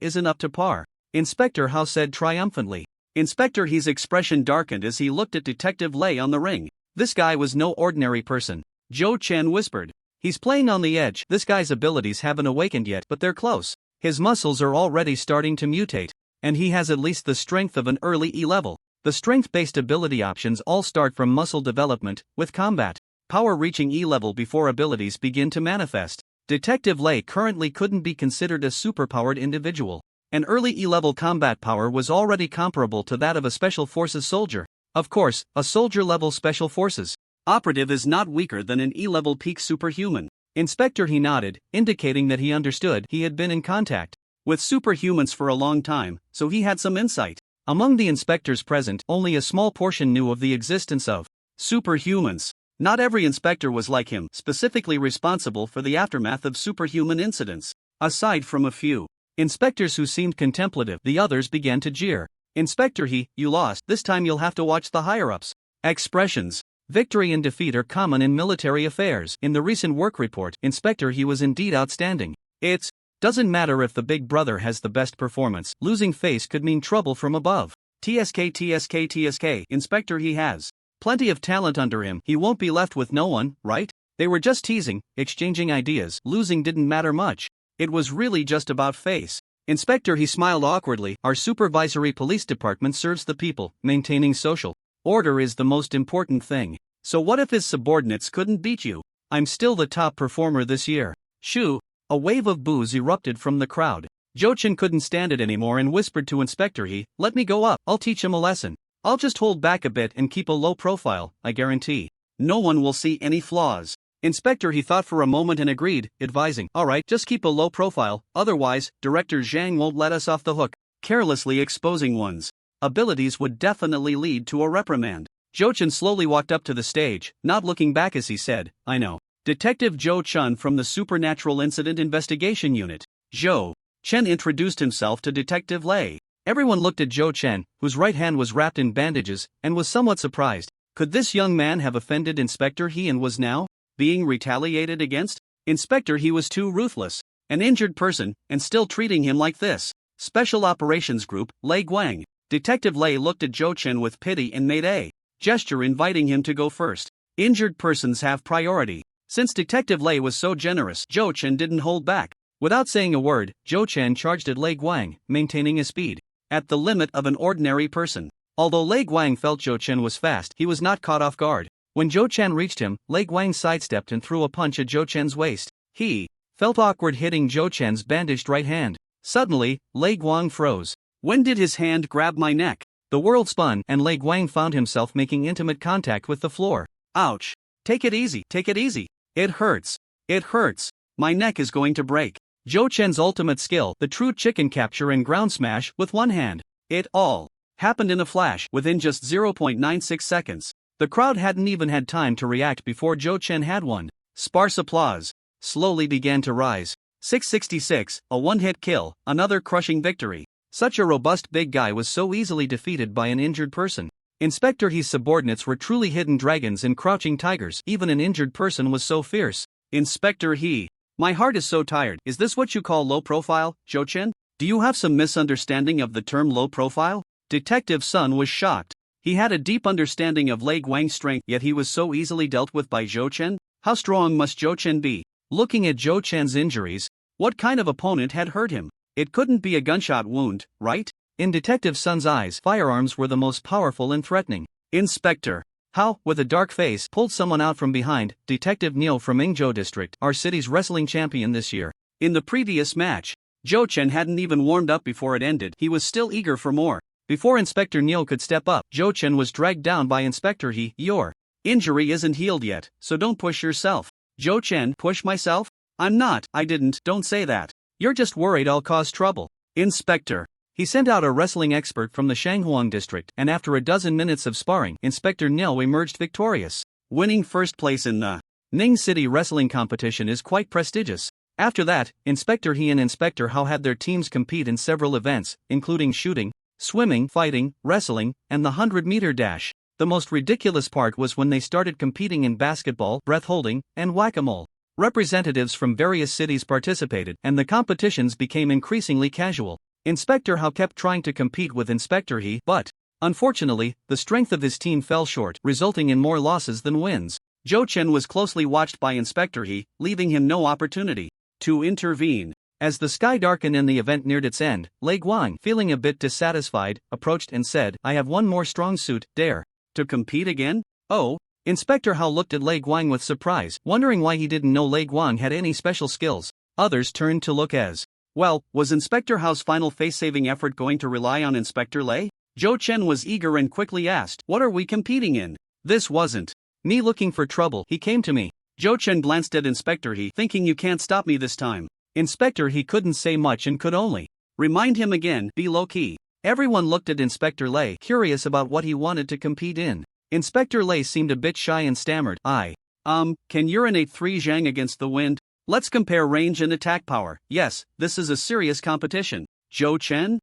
isn't up to par," Inspector Hao said triumphantly. Inspector He's expression darkened as he looked at Detective Lei on the ring. This guy was no ordinary person. Zhou Chen whispered. "He's playing on the edge. This guy's abilities haven't awakened yet, but they're close. His muscles are already starting to mutate, and he has at least the strength of an early E level. The strength-based ability options all start from muscle development, with combat power reaching E level before abilities begin to manifest. Detective Lei currently couldn't be considered a superpowered individual. An early E-level combat power was already comparable to that of a Special Forces soldier. Of course, a soldier-level Special Forces operative is not weaker than an E-level peak superhuman." Inspector He nodded, indicating that he understood. He had been in contact with superhumans for a long time, so he had some insight. Among the inspectors present, only a small portion knew of the existence of superhumans. Not every inspector was like him, specifically responsible for the aftermath of superhuman incidents. Aside from a few inspectors who seemed contemplative, the others began to jeer. "Inspector He, you lost. This time you'll have to watch the higher-ups." Expressions. Victory and defeat are common in military affairs. In the recent work report, Inspector He was indeed outstanding. It doesn't matter if the big brother has the best performance. Losing face could mean trouble from above. TSK, Inspector He has plenty of talent under him. He won't be left with no one, right? They were just teasing, exchanging ideas. Losing didn't matter much. It was really just about face. Inspector He smiled awkwardly. "Our supervisory police department serves the people. Maintaining social order is the most important thing. So what if his subordinates couldn't beat you? I'm still the top performer this year. Shoo! A wave of boos erupted from the crowd. Jochen couldn't stand it anymore and whispered to Inspector He, let me go up, I'll teach him a lesson. I'll just hold back a bit and keep a low profile, I guarantee. No one will see any flaws. Inspector He thought for a moment and agreed, advising, alright, just keep a low profile, otherwise, Director Zhang won't let us off the hook. Carelessly exposing one's abilities would definitely lead to a reprimand. Jochen slowly walked up to the stage, not looking back as he said, I know. Detective Zhou Chun from the Supernatural Incident Investigation Unit. Zhou Chen introduced himself to Detective Lei. Everyone looked at Zhou Chen, whose right hand was wrapped in bandages, and was somewhat surprised. Could this young man have offended Inspector He and was now being retaliated against? Inspector He was too ruthless. An injured person, and still treating him like this. Special Operations Group, Lei Guang. Detective Lei looked at Zhou Chen with pity and made a gesture inviting him to go first. Injured persons have priority. Since Detective Lei was so generous, Zhou Chen didn't hold back. Without saying a word, Zhou Chen charged at Lei Guang, maintaining a speed at the limit of an ordinary person. Although Lei Guang felt Zhou Chen was fast, he was not caught off guard. When Zhou Chen reached him, Lei Guang sidestepped and threw a punch at Zhou Chen's waist. He felt awkward hitting Zhou Chen's bandaged right hand. Suddenly, Lei Guang froze. When did his hand grab my neck? The world spun and Lei Guang found himself making intimate contact with the floor. Ouch! Take it easy, take it easy. It hurts. It hurts. My neck is going to break. Zhou Chen's ultimate skill, the true chicken capture and ground smash with one hand. It all happened in a flash within just 0.96 seconds. The crowd hadn't even had time to react before Zhou Chen had one. Sparse applause slowly began to rise. 666, a one-hit kill, another crushing victory. Such a robust big guy was so easily defeated by an injured person. Inspector He's subordinates were truly hidden dragons and crouching tigers. Even an injured person was so fierce. Inspector He, my heart is so tired. Is this what you call low profile, Zhou Chen? Do you have some misunderstanding of the term low profile? Detective Sun was shocked. He had a deep understanding of Lei Guang's strength, yet he was so easily dealt with by Zhou Chen. How strong must Zhou Chen be? Looking at Zhou Chen's injuries, what kind of opponent had hurt him? It couldn't be a gunshot wound, right? In Detective Sun's eyes, firearms were the most powerful and threatening. Inspector Hao, with a dark face, pulled someone out from behind. Detective Niu from Yingzhou District, our city's wrestling champion this year. In the previous match, Zhou Chen hadn't even warmed up before it ended. He was still eager for more. Before Inspector Niu could step up, Zhou Chen was dragged down by Inspector He. Your injury isn't healed yet, so don't push yourself. Zhou Chen, push myself? I'm not, I didn't, don't say that. You're just worried I'll cause trouble. Inspector. He sent out a wrestling expert from the Shanghuang district, and after a dozen minutes of sparring, Inspector Niu emerged victorious. Winning first place in the Ning City wrestling competition is quite prestigious. After that, Inspector He and Inspector Hao had their teams compete in several events, including shooting, swimming, fighting, wrestling, and the 100-meter dash. The most ridiculous part was when they started competing in basketball, breath holding, and whack-a-mole. Representatives from various cities participated, and the competitions became increasingly casual. Inspector Hao kept trying to compete with Inspector He, but, unfortunately, the strength of his team fell short, resulting in more losses than wins. Zhou Chen was closely watched by Inspector He, leaving him no opportunity to intervene. As the sky darkened and the event neared its end, Lei Guang, feeling a bit dissatisfied, approached and said, I have one more strong suit, dare to compete again? Oh? Inspector Hao looked at Lei Guang with surprise, wondering why he didn't know Lei Guang had any special skills. Others turned to look as well. Was Inspector Hao's final face-saving effort going to rely on Inspector Lei? Zhou Chen was eager and quickly asked, what are we competing in? This wasn't me looking for trouble, he came to me. Zhou Chen glanced at Inspector He, thinking you can't stop me this time. Inspector He couldn't say much and could only remind him again, be low-key. Everyone looked at Inspector Lei, curious about what he wanted to compete in. Inspector Lei seemed a bit shy and stammered, can urinate 3 Zhang against the wind? Let's compare range and attack power. Yes, this is a serious competition. Zhou Chen?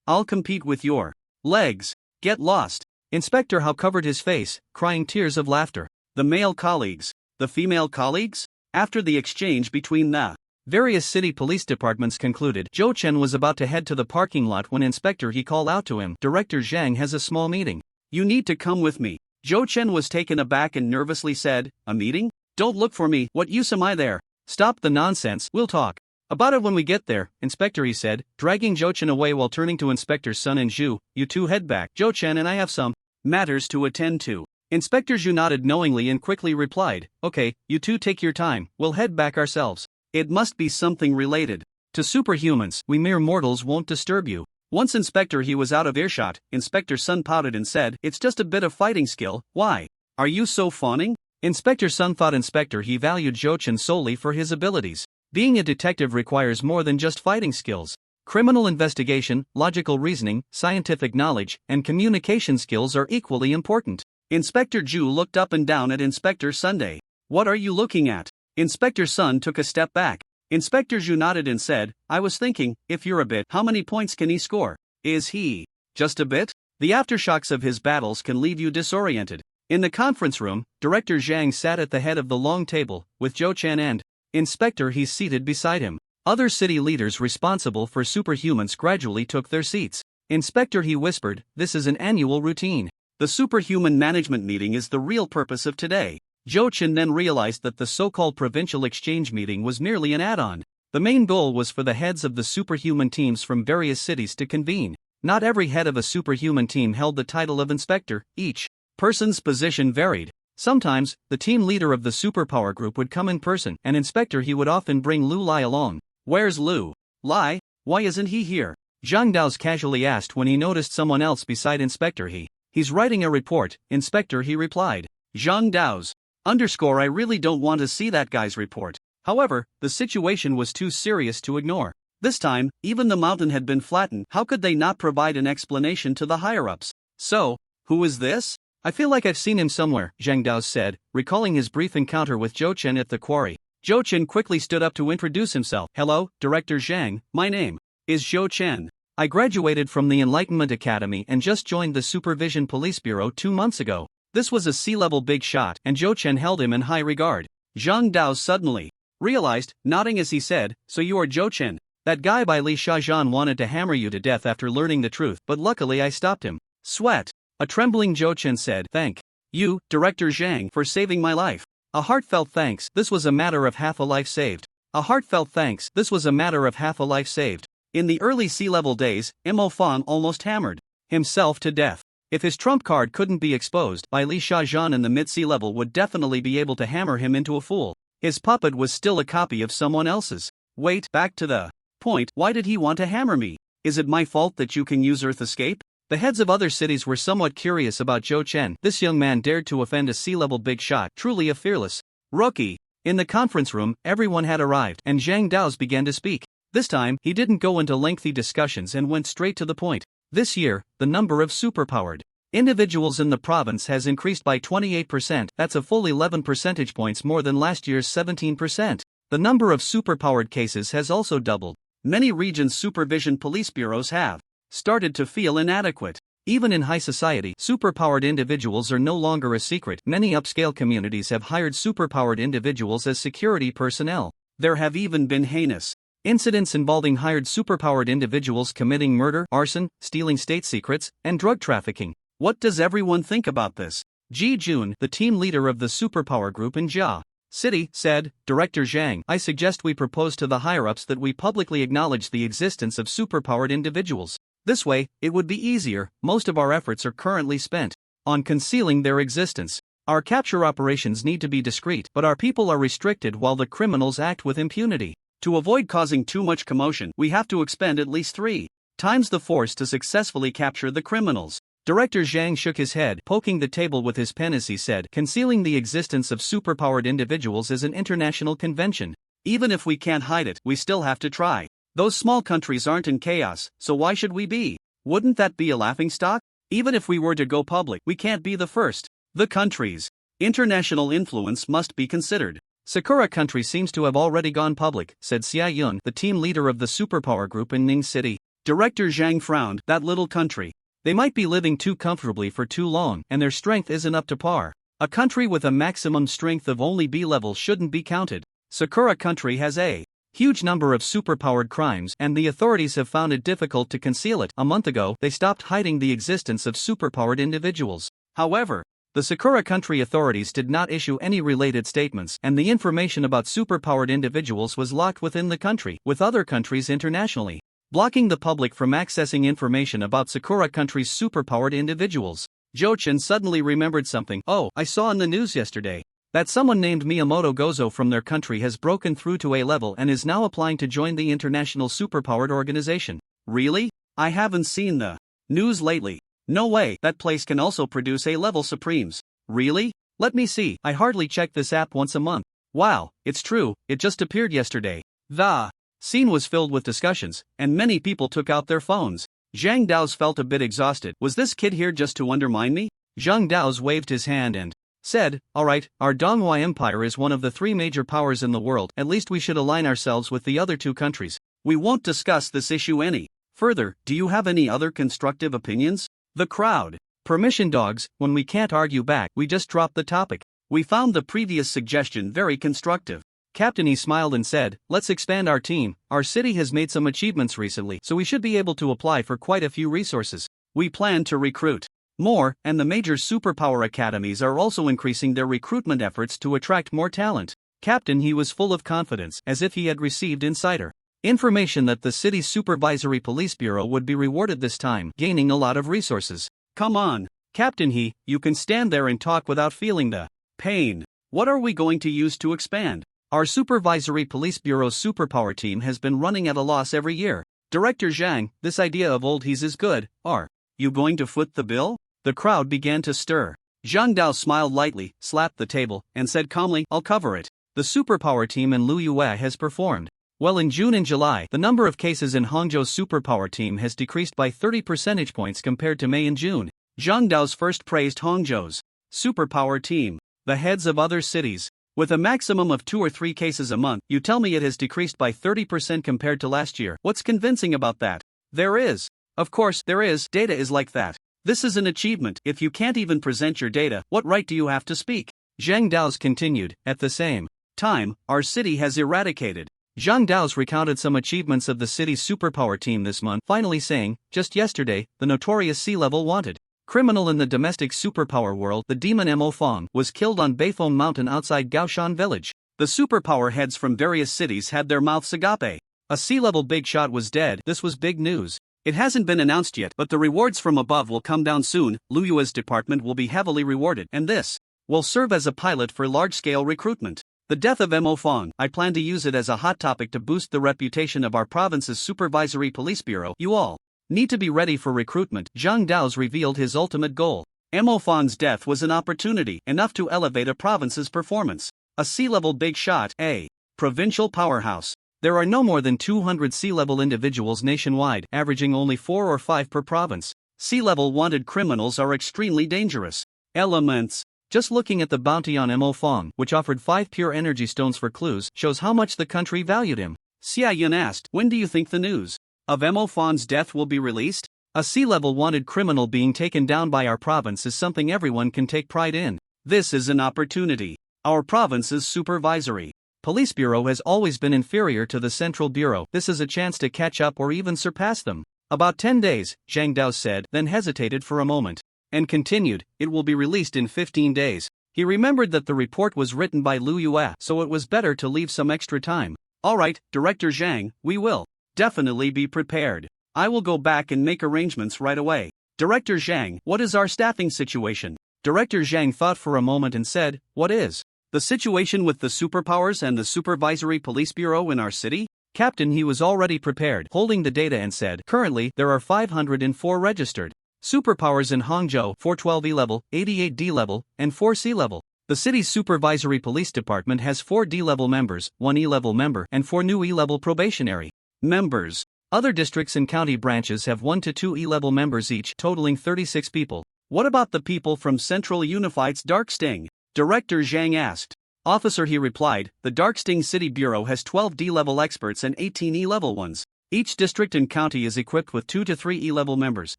I'll compete with your legs. Get lost. Inspector Hao covered his face, crying tears of laughter. The male colleagues. The female colleagues? After the exchange between the various city police departments concluded, Zhou Chen was about to head to the parking lot when Inspector He called out to him, Director Zhang has a small meeting. You need to come with me. Zhou Chen was taken aback and nervously said, a meeting? Don't look for me, what use am I there? Stop the nonsense, we'll talk about it when we get there, Inspector He said, dragging Zhou Chen away while turning to Inspector Sun and Zhu, you two head back. Zhou Chen and I have some matters to attend to. Inspector Zhu nodded knowingly and quickly replied, okay, you two take your time, we'll head back ourselves. It must be something related to superhumans. We mere mortals won't disturb you. Once Inspector He was out of earshot, Inspector Sun pouted and said, it's just a bit of fighting skill. Why are you so fawning? Inspector Sun thought Inspector He valued Zhou Chen solely for his abilities. Being a detective requires more than just fighting skills. Criminal investigation, logical reasoning, scientific knowledge, and communication skills are equally important. Inspector Zhu looked up and down at Inspector Sunday. What are you looking at? Inspector Sun took a step back. Inspector Zhu nodded and said, I was thinking, if you're a bit, how many points can he score? Is he just a bit? The aftershocks of his battles can leave you disoriented. In the conference room, Director Zhang sat at the head of the long table, with Zhou Chen and Inspector He seated beside him. Other city leaders responsible for superhumans gradually took their seats. Inspector He whispered, this is an annual routine. The superhuman management meeting is the real purpose of today. Zhou Chen then realized that the so-called provincial exchange meeting was merely an add-on. The main goal was for the heads of the superhuman teams from various cities to convene. Not every head of a superhuman team held the title of inspector. Each person's position varied. Sometimes, the team leader of the superpower group would come in person, and Inspector He would often bring Lu Lai along. Where's Lu Lai? Why isn't he here? Zhang Dao's casually asked when he noticed someone else beside Inspector He. He's writing a report, Inspector He replied. Zhang Dao's _ I really don't want to see that guy's report. However, the situation was too serious to ignore. This time, even the mountain had been flattened. How could they not provide an explanation to the higher-ups? So, who is this? I feel like I've seen him somewhere, Zhang Dao said, recalling his brief encounter with Zhou Chen at the quarry. Zhou Chen quickly stood up to introduce himself. Hello, Director Zhang, my name is Zhou Chen. I graduated from the Enlightenment Academy and just joined the Supervision Police Bureau 2 months ago. This was a C-level big shot, and Zhou Chen held him in high regard. Zhang Dao suddenly realized, nodding as he said, so you are Zhou Chen. That guy by Li Shazhan wanted to hammer you to death after learning the truth, but luckily I stopped him. Sweat. A trembling Zhou Chen said, thank you, Director Zhang, for saving my life. A heartfelt thanks, this was a matter of half a life saved. A heartfelt thanks, this was a matter of half a life saved. In the early C-level days, Mo Fan almost hammered himself to death. If his trump card couldn't be exposed, by Li Shazhan in the mid-C level would definitely be able to hammer him into a fool. His puppet was still a copy of someone else's. Wait, back to the point, why did he want to hammer me? Is it my fault that you can use Earth Escape? The heads of other cities were somewhat curious about Zhou Chen. This young man dared to offend a C-level big shot, truly a fearless rookie. In the conference room, everyone had arrived, and Zhang Dao's began to speak. This time, he didn't go into lengthy discussions and went straight to the point. This year, the number of superpowered individuals in the province has increased by 28%, that's a full 11 percentage points more than last year's 17%. The number of superpowered cases has also doubled. Many regions' supervision police bureaus have started to feel inadequate. Even in high society, superpowered individuals are no longer a secret. Many upscale communities have hired superpowered individuals as security personnel. There have even been heinous incidents involving hired superpowered individuals committing murder, arson, stealing state secrets, and drug trafficking. What does everyone think about this? Ji Jun, the team leader of the superpower group in Jia City, said, Director Zhang, I suggest we propose to the higher-ups that we publicly acknowledge the existence of superpowered individuals. This way, it would be easier. Most of our efforts are currently spent on concealing their existence. Our capture operations need to be discreet, but our people are restricted while the criminals act with impunity. To avoid causing too much commotion, we have to expend at least 3 times the force to successfully capture the criminals. Director Zhang shook his head, poking the table with his pen as he said, concealing the existence of superpowered individuals is an international convention. Even if we can't hide it, we still have to try. Those small countries aren't in chaos, so why should we be? Wouldn't that be a laughingstock? Even if we were to go public, we can't be the first. The country's international influence must be considered. Sakura country seems to have already gone public, said Xia Yun, the team leader of the superpower group in Ning City. Director Zhang frowned, that little country. They might be living too comfortably for too long, and their strength isn't up to par. A country with a maximum strength of only B level shouldn't be counted. Sakura country has a huge number of superpowered crimes, and the authorities have found it difficult to conceal it. A month ago, they stopped hiding the existence of superpowered individuals. However, the Sakura country authorities did not issue any related statements, and the information about superpowered individuals was locked within the country, with other countries internationally blocking the public from accessing information about Sakura country's superpowered individuals. Jo-chan suddenly remembered something. Oh, I saw in the news yesterday that someone named Miyamoto Gozo from their country has broken through to A level and is now applying to join the international superpowered organization. Really? I haven't seen the news lately. No way, that place can also produce A-level supremes. Really? Let me see, I hardly check this app once a month. Wow, it's true, it just appeared yesterday. The scene was filled with discussions, and many people took out their phones. Zhang Dao's felt a bit exhausted. Was this kid here just to undermine me? Zhang Dao's waved his hand and said, alright, our Donghua Empire is one of the 3 major powers in the world, at least we should align ourselves with the other 2 countries. We won't discuss this issue any further. Do you have any other constructive opinions? The crowd. Permission dogs, when we can't argue back, we just drop the topic. We found the previous suggestion very constructive. Captain Yi smiled and said, let's expand our team. Our city has made some achievements recently, so we should be able to apply for quite a few resources. We plan to recruit more, and the major superpower academies are also increasing their recruitment efforts to attract more talent. Captain Yi was full of confidence, as if he had received insider information that the city's supervisory police bureau would be rewarded this time, gaining a lot of resources. Come on, Captain Yi, you can stand there and talk without feeling the pain. What are we going to use to expand? Our supervisory police bureau's superpower team has been running at a loss every year. Director Zhang, this idea of old he's is good. Are you going to foot the bill? The crowd began to stir. Zhang Dao smiled lightly, slapped the table, and said calmly, I'll cover it. The superpower team in Linghua has performed well in June and July. The number of cases in Hangzhou's superpower team has decreased by 30 percentage points compared to May and June. Zhang Dao's first praised Hangzhou's superpower team. The heads of other cities, with a maximum of 2 or 3 cases a month, you tell me it has decreased by 30% compared to last year. What's convincing about that? There is. Of course, there is. Data is like that. This is an achievement. If you can't even present your data, what right do you have to speak? Zhang Dao's continued. At the same time, our city has eradicated. Zhang Dao's recounted some achievements of the city's superpower team this month, finally saying, just yesterday, the notorious sea-level wanted criminal in the domestic superpower world, the demon Mo Fong, was killed on Beifeng Mountain outside Gaoshan village. The superpower heads from various cities had their mouths agape. A sea-level big shot was dead. This was big news. It hasn't been announced yet, but the rewards from above will come down soon. Liyue's department will be heavily rewarded, and this will serve as a pilot for large-scale recruitment. The death of Mo Fong, I plan to use it as a hot topic to boost the reputation of our province's supervisory police bureau. You all need to be ready for recruitment. Zhang Dao's revealed his ultimate goal. Mo Fong's death was an opportunity enough to elevate a province's performance. A sea-level big shot, a provincial powerhouse. There are no more than 200 sea-level individuals nationwide, averaging only 4 or 5 per province. Sea-level wanted criminals are extremely dangerous elements. Just looking at the bounty on Mo Fong, which offered 5 pure energy stones for clues, shows how much the country valued him. Xia Yun asked, when do you think the news of Mo Fong's death will be released? A sea-level wanted criminal being taken down by our province is something everyone can take pride in. This is an opportunity. Our province's supervisory police bureau has always been inferior to the central bureau. This is a chance to catch up or even surpass them. About 10 days, Zhang Dao said, then hesitated for a moment, and continued, it will be released in 15 days. He remembered that the report was written by Lu Yue, so it was better to leave some extra time. Alright, Director Zhang, we will definitely be prepared. I will go back and make arrangements right away. Director Zhang, what is our staffing situation? Director Zhang thought for a moment and said, what is the situation with the superpowers and the supervisory police bureau in our city? Captain, he was already prepared, holding the data, and said, currently, there are 504 registered superpowers in Hangzhou, 412 E-level, 88 D-level, and 4 C-level. The city's supervisory police department has 4 D-level members, 1 E-level member, and 4 new E-level probationary members. Other districts and county branches have 1 to 2 E-level members each, totaling 36 people. What about the people from Central Unified's Dark Sting? Director Zhang asked. Officer, he replied, the Dark Sting City Bureau has 12 D-level experts and 18 E-level ones. Each district and county is equipped with 2 to 3 E-level members,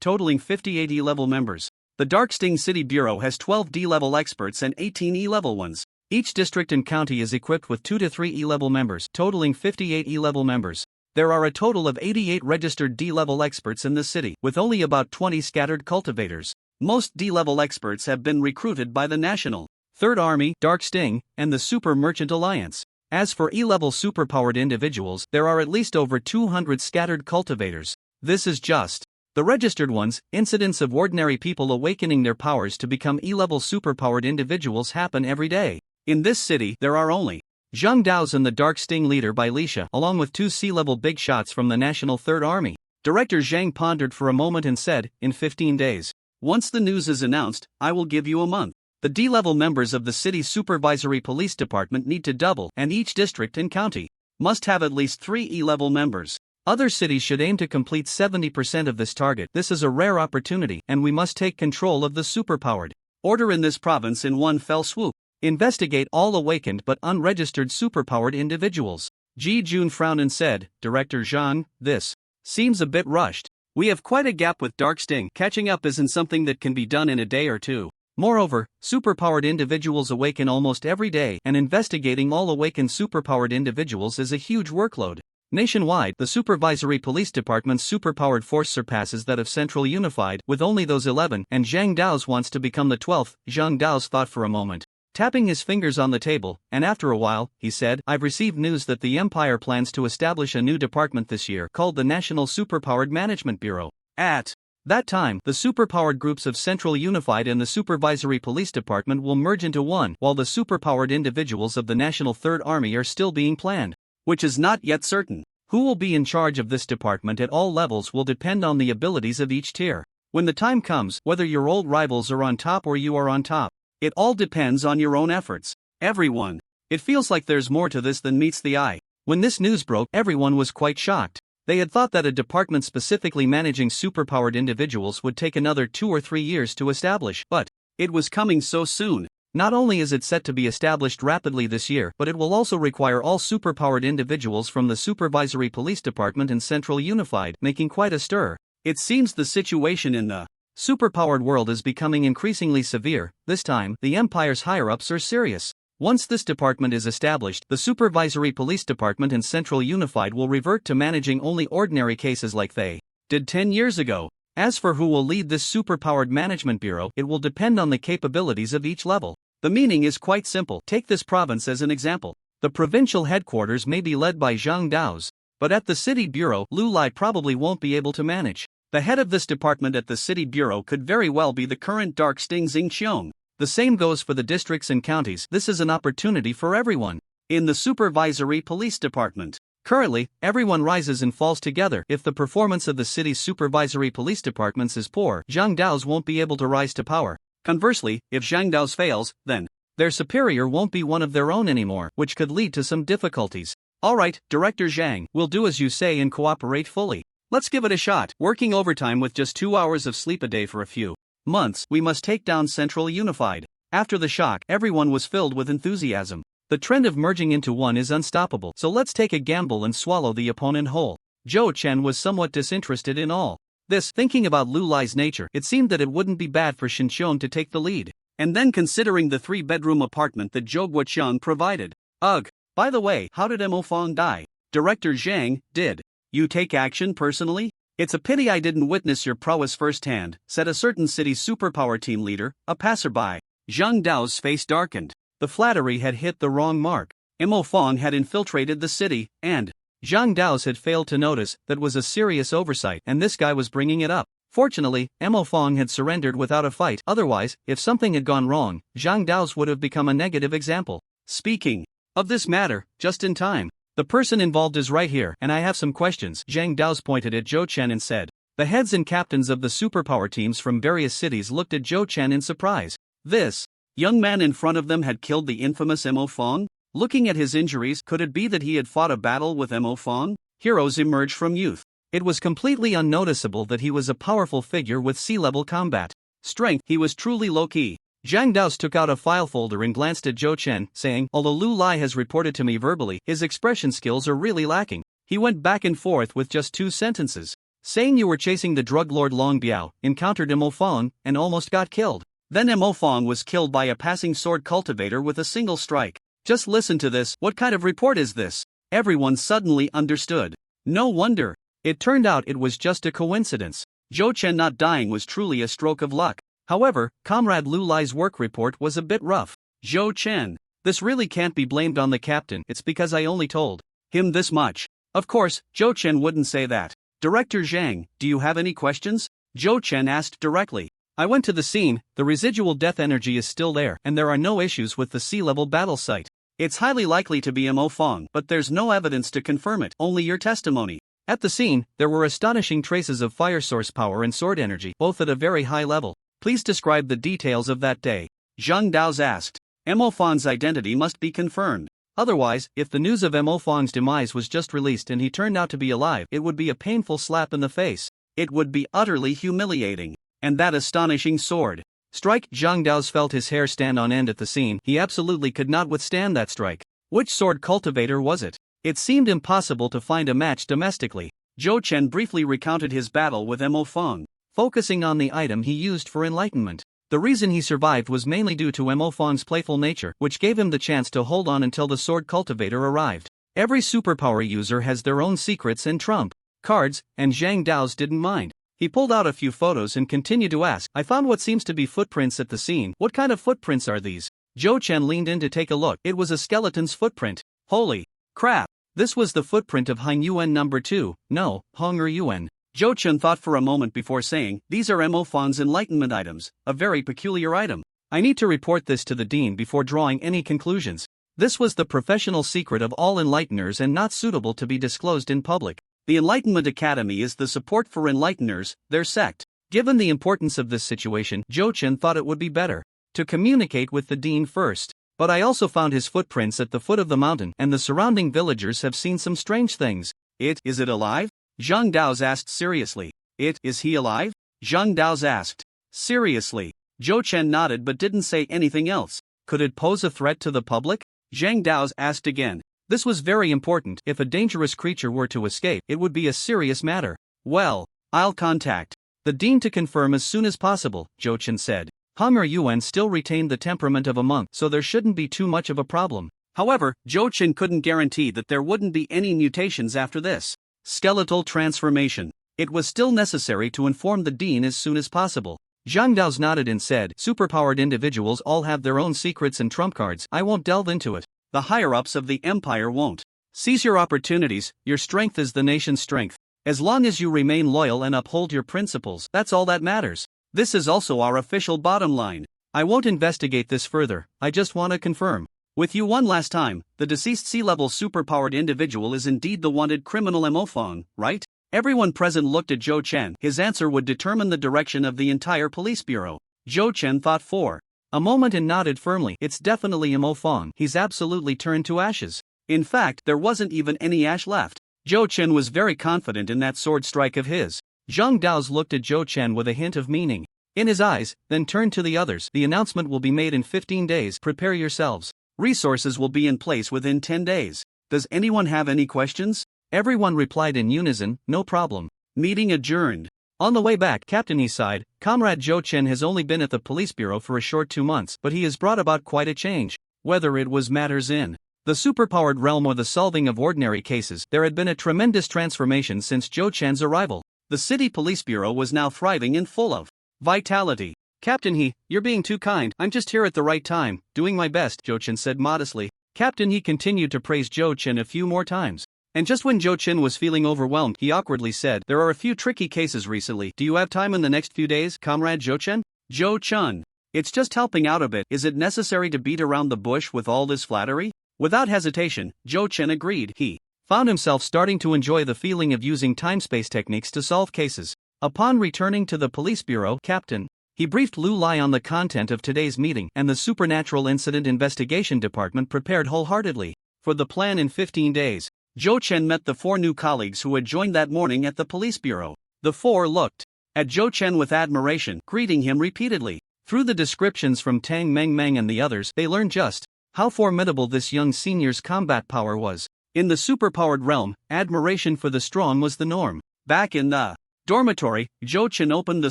totaling 58 E-level members. The Dark Sting City Bureau has 12 D-level experts and 18 E-level ones. Each district and county is equipped with 2 to 3 E-level members, totaling 58 E-level members. There are a total of 88 registered D-level experts in the city, with only about 20 scattered cultivators. Most D-level experts have been recruited by the National Third Army, Dark Sting, and the Super Merchant Alliance. As for E-level superpowered individuals, there are at least over 200 scattered cultivators. This is just The registered ones, incidents of ordinary people awakening their powers to become E-level superpowered individuals happen every day. In this city, there are only Zhang Dao's and the Dark Sting leader by Lisha, along with 2 C-level big shots from the National Third Army. Director Zhang pondered for a moment and said, in 15 days. Once the news is announced, I will give you a month. The D-level members of the city's supervisory police department need to double, and each district and county must have at least 3 E-level members. Other cities should aim to complete 70% of this target. This is a rare opportunity, and we must take control of the superpowered order in this province in one fell swoop. Investigate all awakened but unregistered superpowered individuals. Ji Jun frowned and said, Director Zhang, this seems a bit rushed. We have quite a gap with Dark Sting. Catching up isn't something that can be done in a day or two. Moreover, superpowered individuals awaken almost every day, and investigating all awakened superpowered individuals is a huge workload. Nationwide, the Supervisory Police Department's superpowered force surpasses that of Central Unified, with only those 11, and Zhang Dao's wants to become the 12th. Zhang Dao's thought for a moment, tapping his fingers on the table, and after a while, he said, I've received news that the Empire plans to establish a new department this year called the National Superpowered Management Bureau. At that time, the superpowered groups of Central Unified and the Supervisory Police Department will merge into one, while the superpowered individuals of the National Third Army are still being planned, which is not yet certain. Who will be in charge of this department at all levels will depend on the abilities of each tier. When the time comes, whether your old rivals are on top or you are on top, it all depends on your own efforts. Everyone. It feels like there's more to this than meets the eye. When this news broke, everyone was quite shocked. They had thought that a department specifically managing superpowered individuals would take another 2 or 3 years to establish, but it was coming so soon. Not only is it set to be established rapidly this year, but it will also require all superpowered individuals from the Supervisory Police Department and Central Unified, making quite a stir. It seems the situation in the superpowered world is becoming increasingly severe. This time, the Empire's higher-ups are serious. Once this department is established, the Supervisory Police Department and Central Unified will revert to managing only ordinary cases like they did 10 years ago. As for who will lead this superpowered management bureau, it will depend on the capabilities of each level. The meaning is quite simple. Take this province as an example. The provincial headquarters may be led by Zhang Dao's, but at the city bureau, Lu Lai probably won't be able to manage. The head of this department at the city bureau could very well be the current Dark Sting Xing Xiong. The same goes for the districts and counties. This is an opportunity for everyone. In the Supervisory Police Department, currently, everyone rises and falls together. If the performance of the city's Supervisory Police Departments is poor, Zhang Dao's won't be able to rise to power. Conversely, if Zhang Dao's fails, then their superior won't be one of their own anymore, which could lead to some difficulties. Alright, Director Zhang, we'll do as you say and cooperate fully. Let's give it a shot. Working overtime with just 2 hours of sleep a day for a few months, we must take down Central Unified. After the shock, everyone was filled with enthusiasm. The trend of merging into one is unstoppable, so let's take a gamble and swallow the opponent whole. Zhou Chen was somewhat disinterested in all this. Thinking about Lu Lai's nature, it seemed that it wouldn't be bad for Shinxiong to take the lead. And then considering the 3-bedroom apartment that Zhou Guoqiang provided. Ugh. By the way, how did Mo Fong die? Director Zhang, did you take action personally? It's a pity I didn't witness your prowess firsthand, said a certain city's superpower team leader, a passerby. Zhang Dao's face darkened. The flattery had hit the wrong mark. Mo Fong had infiltrated the city, and Zhang Dao's had failed to notice. That was a serious oversight, and this guy was bringing it up. Fortunately, Mo Fong had surrendered without a fight. Otherwise, if something had gone wrong, Zhang Dao's would have become a negative example. Speaking of this matter, just in time. The person involved is right here, and I have some questions. Zhang Dao's pointed at Zhou Chen and said. The heads and captains of the superpower teams from various cities looked at Zhou Chen in surprise. This young man in front of them had killed the infamous Mo Fong? Looking at his injuries, could it be that he had fought a battle with Mo Fong? Heroes emerge from youth. It was completely unnoticeable that he was a powerful figure with C-level combat strength. He was truly low-key. Zhang Dao's took out a file folder and glanced at Zhou Chen, saying, although Lu Lai has reported to me verbally, his expression skills are really lacking. He went back and forth with just 2 sentences. Saying you were chasing the drug lord Long Biao, encountered Mo Fong, and almost got killed. Then Mo Fong was killed by a passing sword cultivator with a single strike. Just listen to this. What kind of report is this? Everyone suddenly understood. No wonder. It turned out it was just a coincidence. Zhou Chen not dying was truly a stroke of luck. However, Comrade Lu Lai's work report was a bit rough. Zhou Chen. This really can't be blamed on the captain. It's because I only told him this much. Of course, Zhou Chen wouldn't say that. Director Zhang, do you have any questions? Zhou Chen asked directly. I went to the scene, the residual death energy is still there, and there are no issues with the sea-level battle site. It's highly likely to be Mo Fong, but there's no evidence to confirm it, only your testimony. At the scene, there were astonishing traces of fire source power and sword energy, both at a very high level. Please describe the details of that day. Zhang Dao's asked. Mo Fong's identity must be confirmed. Otherwise, if the news of Mo Fong's demise was just released and he turned out to be alive, it would be a painful slap in the face. It would be utterly humiliating. And that astonishing sword strike, Zhang Dao's felt his hair stand on end at the scene. He absolutely could not withstand that strike. Which sword cultivator was it? It seemed impossible to find a match domestically. Zhou Chen briefly recounted his battle with Mo Fong, focusing on the item he used for enlightenment. The reason he survived was mainly due to Mo Fong's playful nature, which gave him the chance to hold on until the sword cultivator arrived. Every superpower user has their own secrets and trump cards, and Zhang Dao's didn't mind. He pulled out a few photos and continued to ask, I found what seems to be footprints at the scene. What kind of footprints are these? Zhou Chen leaned in to take a look. It was a skeleton's footprint. Holy crap! This was the footprint of Huang Yuan number 2, no, Huang Yuan. Zhou Chen thought for a moment before saying, these are Mo Fong's enlightenment items, a very peculiar item. I need to report this to the dean before drawing any conclusions. This was the professional secret of all enlighteners and not suitable to be disclosed in public. The Enlightenment Academy is the support for enlighteners, their sect. Given the importance of this situation, Zhou Chen thought it would be better to communicate with the dean first. But I also found his footprints at the foot of the mountain, and the surrounding villagers have seen some strange things. Is it alive? Zhang Dao's asked seriously. Is he alive? Zhang Dao's asked. Seriously. Zhou Chen nodded but didn't say anything else. Could it pose a threat to the public? Zhang Dao's asked again. This was very important. If a dangerous creature were to escape, it would be a serious matter. Well, I'll contact the dean to confirm as soon as possible, Zhou Chen said. Huang Yuan still retained the temperament of a monk, so there shouldn't be too much of a problem. However, Zhou Chen couldn't guarantee that there wouldn't be any mutations after this skeletal transformation. It was still necessary to inform the dean as soon as possible. Zhang Dao's nodded and said, superpowered individuals all have their own secrets and trump cards. I won't delve into it. The higher-ups of the empire won't. Seize your opportunities, your strength is the nation's strength. As long as you remain loyal and uphold your principles, that's all that matters. This is also our official bottom line. I won't investigate this further, I just want to confirm with you one last time, the deceased sea-level superpowered individual is indeed the wanted criminal Mo Fong, right? Everyone present looked at Zhou Chen. His answer would determine the direction of the entire police bureau. Zhou Chen thought for a moment and nodded firmly. It's definitely Mo Fong. He's absolutely turned to ashes. In fact, there wasn't even any ash left. Zhou Chen was very confident in that sword strike of his. Zhang Dao's looked at Zhou Chen with a hint of meaning in his eyes, then turned to the others. The announcement will be made in 15 days. Prepare yourselves. Resources will be in place within 10 days. Does anyone have any questions? Everyone replied in unison, no problem. Meeting adjourned. On the way back, Captain He sighed. Comrade Zhou Chen has only been at the police bureau for a short 2 months, but he has brought about quite a change. Whether it was matters in the superpowered realm or the solving of ordinary cases, there had been a tremendous transformation since Zhou Chen's arrival. The city police bureau was now thriving and full of vitality. Captain He, you're being too kind. I'm just here at the right time, doing my best, Zhou Chen said modestly. Captain He continued to praise Zhou Chen a few more times. And just when Zhou Chen was feeling overwhelmed, he awkwardly said, there are a few tricky cases recently. Do you have time in the next few days, Comrade Zhou Chen? Zhou Chen. It's just helping out a bit. Is it necessary to beat around the bush with all this flattery? Without hesitation, Zhou Chen agreed. He found himself starting to enjoy the feeling of using time-space techniques to solve cases. Upon returning to the police bureau, Captain, he briefed Lu Lai on the content of today's meeting, and the Supernatural Incident Investigation Department prepared wholeheartedly for the plan in 15 days. Zhou Chen met the 4 new colleagues who had joined that morning at the police bureau. The 4 looked at Zhou Chen with admiration, greeting him repeatedly. Through the descriptions from Tang Meng and the others, they learned just how formidable this young senior's combat power was. In the superpowered realm, admiration for the strong was the norm. Back in the dormitory, Zhou Chen opened the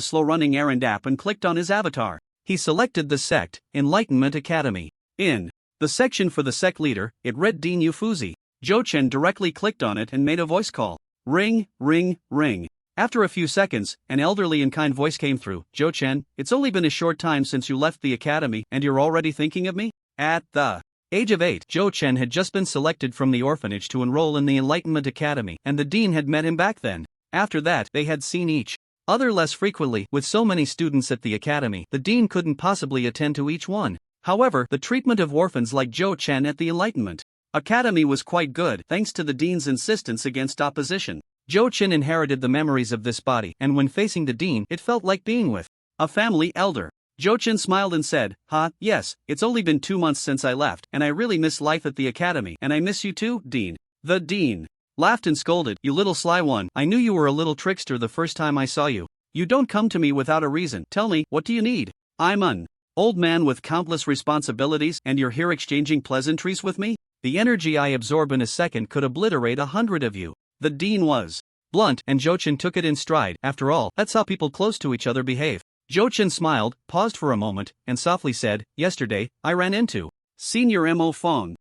slow-running errand app and clicked on his avatar. He selected the sect, Enlightenment Academy. In the section for the sect leader, it read Dean Yufuzi. Zhou Chen directly clicked on it and made a voice call. Ring, ring, ring. After a few seconds, an elderly and kind voice came through. Zhou Chen, it's only been a short time since you left the academy, and you're already thinking of me? At the age of 8, Zhou Chen had just been selected from the orphanage to enroll in the Enlightenment Academy, and the dean had met him back then. After that, they had seen each other less frequently. With so many students at the academy, the dean couldn't possibly attend to each one. However, the treatment of orphans like Zhou Chen at the Enlightenment Academy was quite good, thanks to the dean's insistence against opposition. Zhou Chen inherited the memories of this body, and when facing the dean, it felt like being with a family elder. Zhou Chen smiled and said, yes, it's only been 2 months since I left, and I really miss life at the academy, and I miss you too, Dean. The dean laughed and scolded, you little sly one, I knew you were a little trickster the first time I saw you. You don't come to me without a reason. Tell me, what do you need? I'm an old man with countless responsibilities, and you're here exchanging pleasantries with me? The energy I absorb in a second could obliterate 100 of you. The dean was blunt, and Zhou Chen took it in stride. After all, that's how people close to each other behave. Zhou Chen smiled, paused for a moment, and softly said, yesterday, I ran into Senior Mo Fong.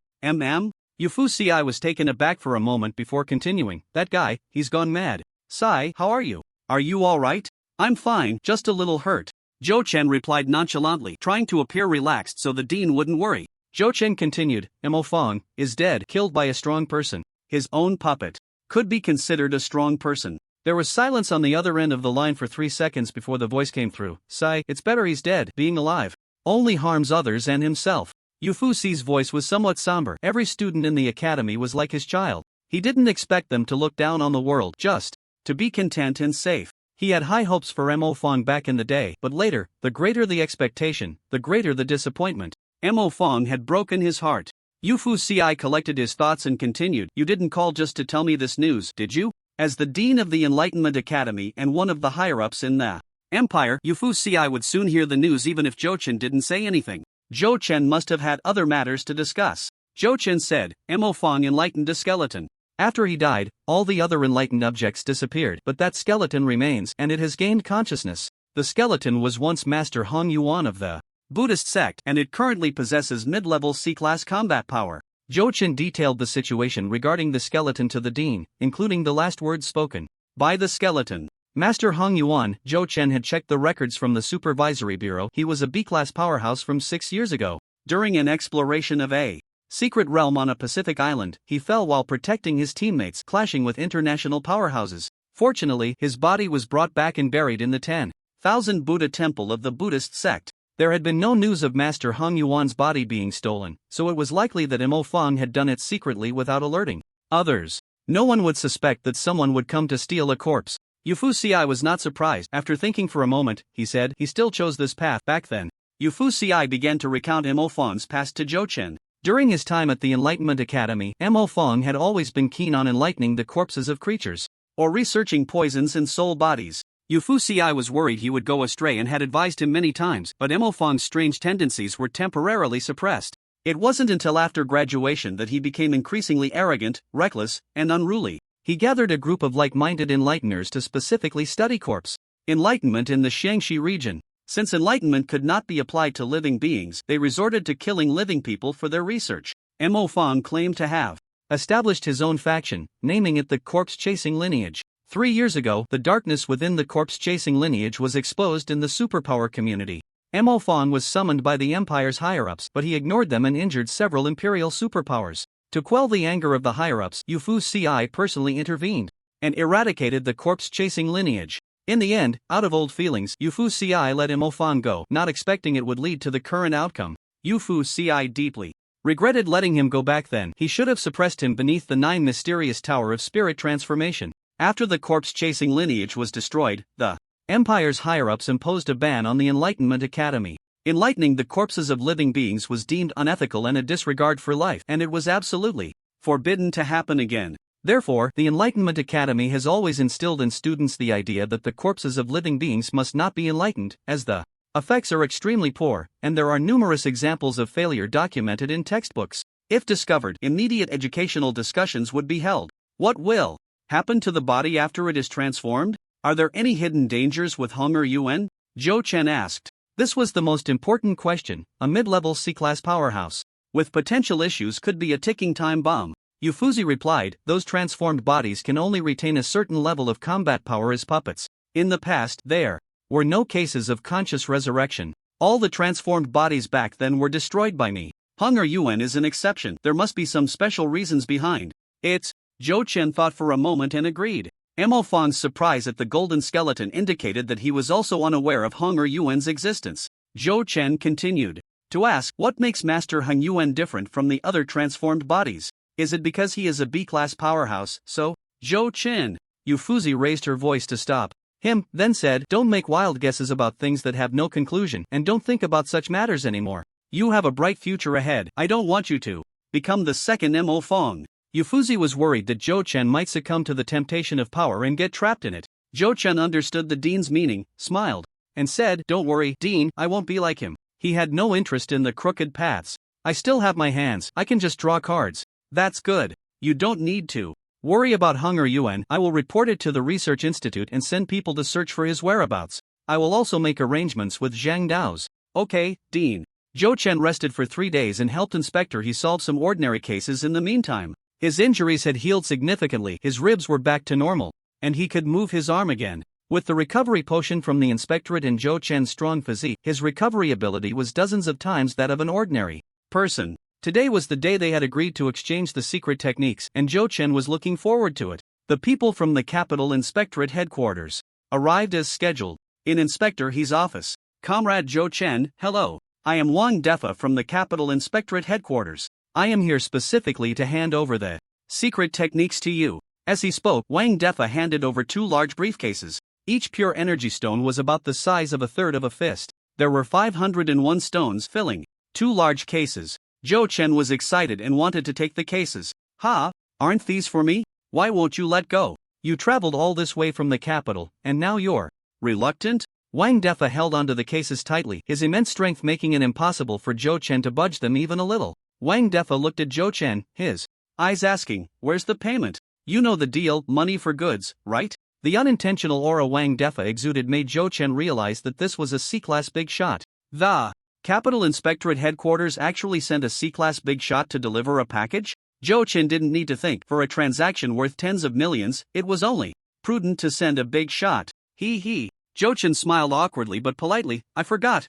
Yu Fu Si was taken aback for a moment before continuing, that guy, he's gone mad. Sai, how are you? Are you alright? I'm fine, just a little hurt. Zhou Chen replied nonchalantly, trying to appear relaxed so the dean wouldn't worry. Zhou Chen continued, Mo Fong is dead, killed by a strong person. His own puppet could be considered a strong person. There was silence on the other end of the line for 3 seconds before the voice came through. Sai, it's better he's dead. Being alive only harms others and himself. Yu Fu Si's voice was somewhat somber. Every student in the academy was like his child. He didn't expect them to look down on the world, just to be content and safe. He had high hopes for Mo Fong back in the day, but later, the greater the expectation, the greater the disappointment. Mo Fong had broken his heart. Yu Fu Si collected his thoughts and continued, you didn't call just to tell me this news, did you? As the dean of the Enlightenment Academy and one of the higher-ups in the empire, Yu Fu Si would soon hear the news even if Zhou Chen didn't say anything. Zhou Chen must have had other matters to discuss. Zhou Chen said, Mo Fong enlightened a skeleton. After he died, all the other enlightened objects disappeared, but that skeleton remains, and it has gained consciousness. The skeleton was once Master Huang Yuan of the Buddhist sect, and it currently possesses mid-level C-class combat power. Zhou Chen detailed the situation regarding the skeleton to the dean, including the last words spoken by the skeleton. Master Huang Yuan. Zhou Chen had checked the records from the Supervisory Bureau. He was a B-class powerhouse from 6 years ago. During an exploration of a secret realm on a Pacific island, he fell while protecting his teammates, clashing with international powerhouses. Fortunately, his body was brought back and buried in the 10,000 Buddha temple of the Buddhist sect. There had been no news of Master Huang Yuan's body being stolen, so it was likely that Mo Fong had done it secretly without alerting others. No one would suspect that someone would come to steal a corpse. Yu Fu Si was not surprised. After thinking for a moment, he said he still chose this path. Back then, Yu Fu Si began to recount Mo Fong's past to Zhou Chen. During his time at the Enlightenment Academy, Mo Fong had always been keen on enlightening the corpses of creatures, or researching poisons in soul bodies. Yu Fu Si was worried he would go astray and had advised him many times, but Mo Fong's strange tendencies were temporarily suppressed. It wasn't until after graduation that he became increasingly arrogant, reckless, and unruly. He gathered a group of like-minded enlighteners to specifically study corpse enlightenment in the Xiangxi region. Since enlightenment could not be applied to living beings, they resorted to killing living people for their research. Mo Fong claimed to have established his own faction, naming it the corpse-chasing lineage. 3 years ago, the darkness within the corpse-chasing lineage was exposed in the superpower community. Mo Fong was summoned by the Empire's higher-ups, but he ignored them and injured several imperial superpowers. To quell the anger of the higher-ups, Yu Fu Si personally intervened and eradicated the corpse-chasing lineage. In the end, out of old feelings, Yu Fu Si let Mo Fong go, not expecting it would lead to the current outcome. Yu Fu Si deeply regretted letting him go back then. He should have suppressed him beneath the 9 mysterious Tower of Spirit Transformation. After the corpse-chasing lineage was destroyed, the Empire's higher-ups imposed a ban on the Enlightenment Academy. Enlightening the corpses of living beings was deemed unethical and a disregard for life, and it was absolutely forbidden to happen again. Therefore, the Enlightenment Academy has always instilled in students the idea that the corpses of living beings must not be enlightened, as the effects are extremely poor, and there are numerous examples of failure documented in textbooks. If discovered, immediate educational discussions would be held. What will happen to the body after it is transformed? Are there any hidden dangers with Huang Yuan? Zhou Chen asked. This was the most important question. A mid-level C-class powerhouse with potential issues could be a ticking time bomb. Yu Fu Si replied, those transformed bodies can only retain a certain level of combat power as puppets. In the past, there were no cases of conscious resurrection. All the transformed bodies back then were destroyed by me. Huang Yuan is an exception. There must be some special reasons behind it. Zhou Chen thought for a moment and agreed. Mo Fang's surprise at the golden skeleton indicated that he was also unaware of Huang Yuan's existence. Zhou Chen continued to ask, what makes Master Huang Yuan different from the other transformed bodies? Is it because he is a B-class powerhouse? So, Zhou Chen. Yu Fuzi raised her voice to stop him, then said, don't make wild guesses about things that have no conclusion, and don't think about such matters anymore. You have a bright future ahead. I don't want you to become the second Mo Fang. Yu Fuzi was worried that Zhou Chen might succumb to the temptation of power and get trapped in it. Zhou Chen understood the dean's meaning, smiled, and said, don't worry, Dean, I won't be like him. He had no interest in the crooked paths. I still have my hands, I can just draw cards. That's good. You don't need to worry about Huang Yuan. I will report it to the research institute and send people to search for his whereabouts. I will also make arrangements with Zhang Dao's. Okay, Dean. Zhou Chen rested for 3 days and helped Inspector He solve some ordinary cases in the meantime. His injuries had healed significantly, his ribs were back to normal, and he could move his arm again. With the recovery potion from the inspectorate and Zhou Chen's strong physique, his recovery ability was dozens of times that of an ordinary person. Today was the day they had agreed to exchange the secret techniques, and Zhou Chen was looking forward to it. The people from the capital inspectorate headquarters arrived as scheduled. In Inspector He's office, Comrade Zhou Chen, hello. I am Wang Defa from the capital inspectorate headquarters. I am here specifically to hand over the secret techniques to you. As he spoke, Wang Defa handed over 2 large briefcases. Each pure energy stone was about the size of a third of a fist. There were 501 stones filling 2 large cases. Zhou Chen was excited and wanted to take the cases. Aren't these for me? Why won't you let go? You traveled all this way from the capital, and now you're reluctant? Wang Defa held onto the cases tightly, his immense strength making it impossible for Zhou Chen to budge them even a little. Wang Defa looked at Zhou Chen, his eyes asking, where's the payment? You know the deal, money for goods, right? The unintentional aura Wang Defa exuded made Zhou Chen realize that this was a C-class big shot. The Capital Inspectorate headquarters actually sent a C-class big shot to deliver a package? Zhou Chen didn't need to think. For a transaction worth tens of millions, it was only prudent to send a big shot. Zhou Chen smiled awkwardly but politely, I forgot.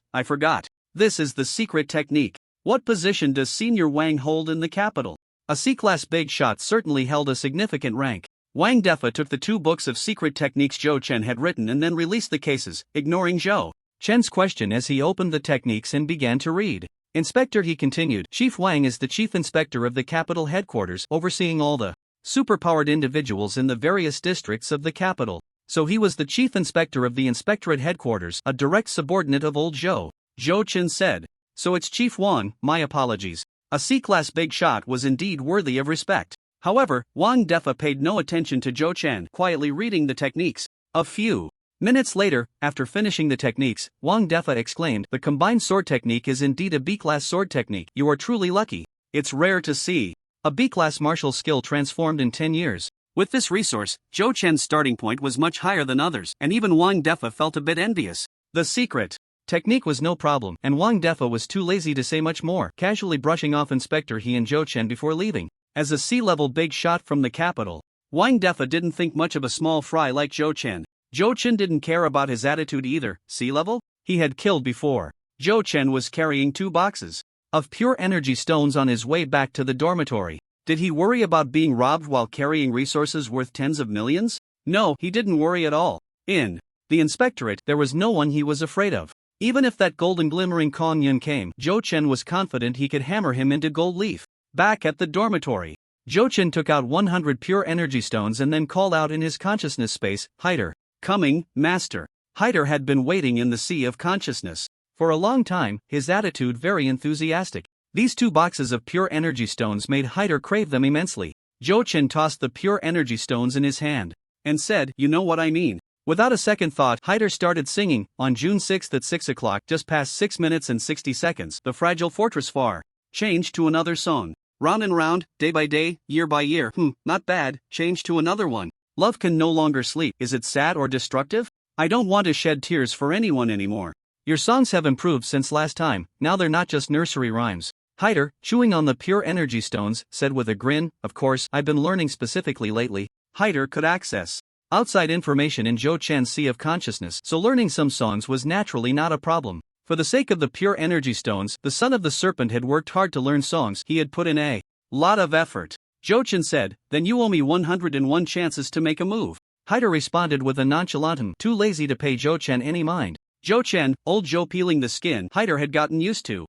This is the secret technique. What position does Senior Wang hold in the capital? A C-class big shot certainly held a significant rank. Wang Defa took the 2 books of secret techniques Zhou Chen had written and then released the cases, ignoring Zhou Chen's question as he opened the techniques and began to read. Inspector, he continued, Chief Wang is the chief inspector of the capital headquarters, overseeing all the superpowered individuals in the various districts of the capital. So he was the chief inspector of the inspectorate headquarters, a direct subordinate of old Zhou. Zhou Chen said. So it's Chief Wang, my apologies. A C-class big shot was indeed worthy of respect. However, Wang Defa paid no attention to Zhou Chen, quietly reading the techniques. A few minutes later, after finishing the techniques, Wang Defa exclaimed, the combined sword technique is indeed a B-class sword technique. You are truly lucky. It's rare to see a B-class martial skill transformed in 10 years. With this resource, Zhou Chen's starting point was much higher than others, and even Wang Defa felt a bit envious. The secret technique was no problem, and Wang Defa was too lazy to say much more, casually brushing off Inspector He and Zhou Chen before leaving. As a C-level big shot from the capital, Wang Defa didn't think much of a small fry like Zhou Chen. Zhou Chen didn't care about his attitude either. C-level? He had killed before. Zhou Chen was carrying 2 boxes of pure energy stones on his way back to the dormitory. Did he worry about being robbed while carrying resources worth tens of millions? No, he didn't worry at all. In the inspectorate, there was no one he was afraid of. Even if that golden glimmering Kong Yun came, Zhou Chen was confident he could hammer him into gold leaf. Back at the dormitory, Zhou Chen took out 100 pure energy stones and then called out in his consciousness space, Hider. Coming, master. Hider had been waiting in the sea of consciousness for a long time, his attitude very enthusiastic. These 2 boxes of pure energy stones made Hider crave them immensely. Zhou Chen tossed the pure energy stones in his hand and said, you know what I mean. Without a second thought, Hider started singing. On June 6th at 6 o'clock, just past 6 minutes and 60 seconds, the fragile fortress far changed to another song. Round and round, day by day, year by year. Not bad, change to another one. Love can no longer sleep. Is it sad or destructive? I don't want to shed tears for anyone anymore. Your songs have improved since last time, now they're not just nursery rhymes. Hider, chewing on the pure energy stones, said with a grin, of course, I've been learning specifically lately. Hider could access outside information in Zhou Chen's sea of consciousness, so learning some songs was naturally not a problem. For the sake of the pure energy stones, the son of the serpent had worked hard to learn songs. He had put in a lot of effort. Zhou Chen said, then you owe me 101 chances to make a move. Haida responded with a nonchalant too lazy to pay Zhou Chen any mind. Zhou Chen, old Zhou peeling the skin, Haida had gotten used to.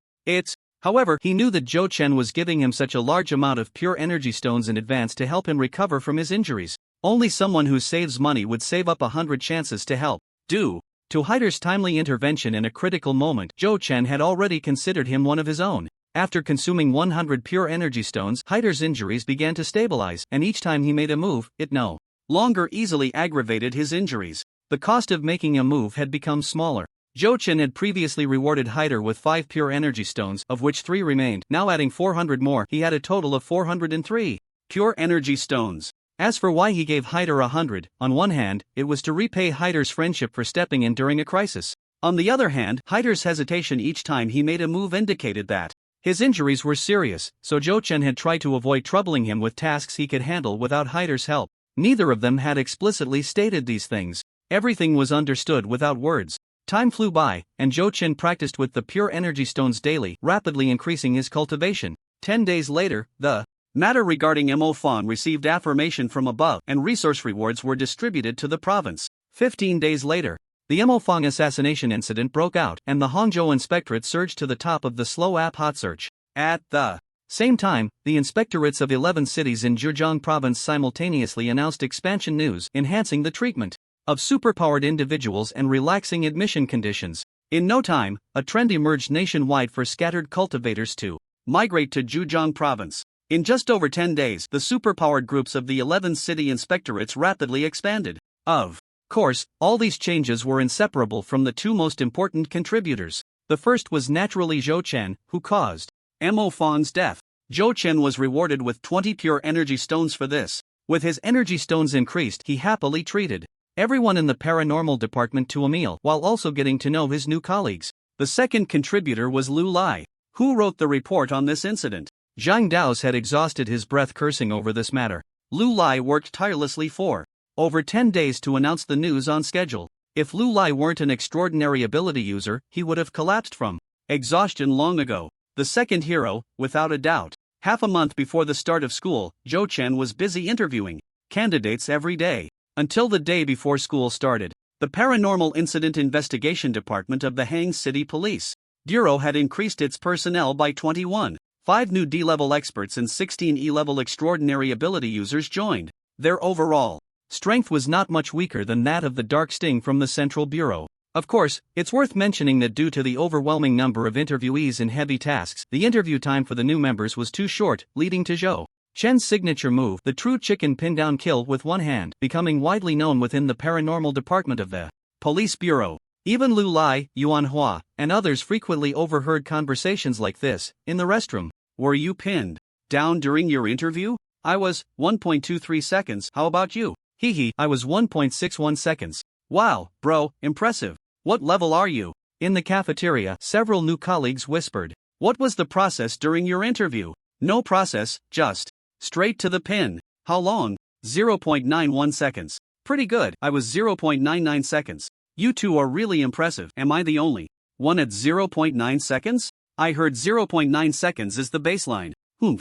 However, he knew that Zhou Chen was giving him such a large amount of pure energy stones in advance to help him recover from his injuries. Only someone who saves money would save up 100 chances to help. Due to Haider's timely intervention in a critical moment, Zhou Chen had already considered him one of his own. After consuming 100 pure energy stones, Haider's injuries began to stabilize, and each time he made a move, it no longer easily aggravated his injuries. The cost of making a move had become smaller. Zhou Chen had previously rewarded Haider with 5 pure energy stones, of which 3 remained. Now adding 400 more, he had a total of 403 pure energy stones. As for why he gave Haider 100, on one hand, it was to repay Haider's friendship for stepping in during a crisis. On the other hand, Haider's hesitation each time he made a move indicated that his injuries were serious, so Zhou Chen had tried to avoid troubling him with tasks he could handle without Haider's help. Neither of them had explicitly stated these things. Everything was understood without words. Time flew by, and Zhou Chen practiced with the pure energy stones daily, rapidly increasing his cultivation. 10 days later, the matter regarding Mo Fan received affirmation from above, and resource rewards were distributed to the province. 15 days later, the Mo Fan assassination incident broke out, and the Hangzhou Inspectorate surged to the top of the slow app hot search. At the same time, the inspectorates of 11 cities in Zhejiang province simultaneously announced expansion news, enhancing the treatment of superpowered individuals and relaxing admission conditions. In no time, a trend emerged nationwide for scattered cultivators to migrate to Zhejiang province. In just over 10 days, the superpowered groups of the 11 city inspectorates rapidly expanded. Of course, all these changes were inseparable from the 2 most important contributors. The first was naturally Zhou Chen, who caused Mo Fan's death. Zhou Chen was rewarded with 20 pure energy stones for this. With his energy stones increased, he happily treated everyone in the paranormal department to a meal, while also getting to know his new colleagues. The second contributor was Lu Lai, who wrote the report on this incident. Zhang Dao's had exhausted his breath cursing over this matter. Lu Lai worked tirelessly for over 10 days to announce the news on schedule. If Lu Lai weren't an extraordinary ability user, he would have collapsed from exhaustion long ago. The second hero, without a doubt. Half a month before the start of school, Zhou Chen was busy interviewing candidates every day. Until the day before school started, the Paranormal Incident Investigation Department of the Hang City Police Bureau had increased its personnel by 21. 5 new D-level experts and 16 E-level extraordinary ability users joined. Their overall strength was not much weaker than that of the Dark Sting from the Central Bureau. Of course, it's worth mentioning that due to the overwhelming number of interviewees and heavy tasks, the interview time for the new members was too short, leading to Zhou Chen's signature move, the true chicken pin-down kill with one hand, becoming widely known within the paranormal department of the Police Bureau. Even Lu Lai, Yuan Hua, and others frequently overheard conversations like this. In the restroom, were you pinned down during your interview? I was 1.23 seconds. How about you? Hehe, I was 1.61 seconds. Wow, bro, impressive. What level are you? In the cafeteria, several new colleagues whispered. What was the process during your interview? No process, just straight to the pin. How long? 0.91 seconds. Pretty good. I was 0.99 seconds. You two are really impressive. Am I the only one at 0.9 seconds? I heard 0.9 seconds is the baseline.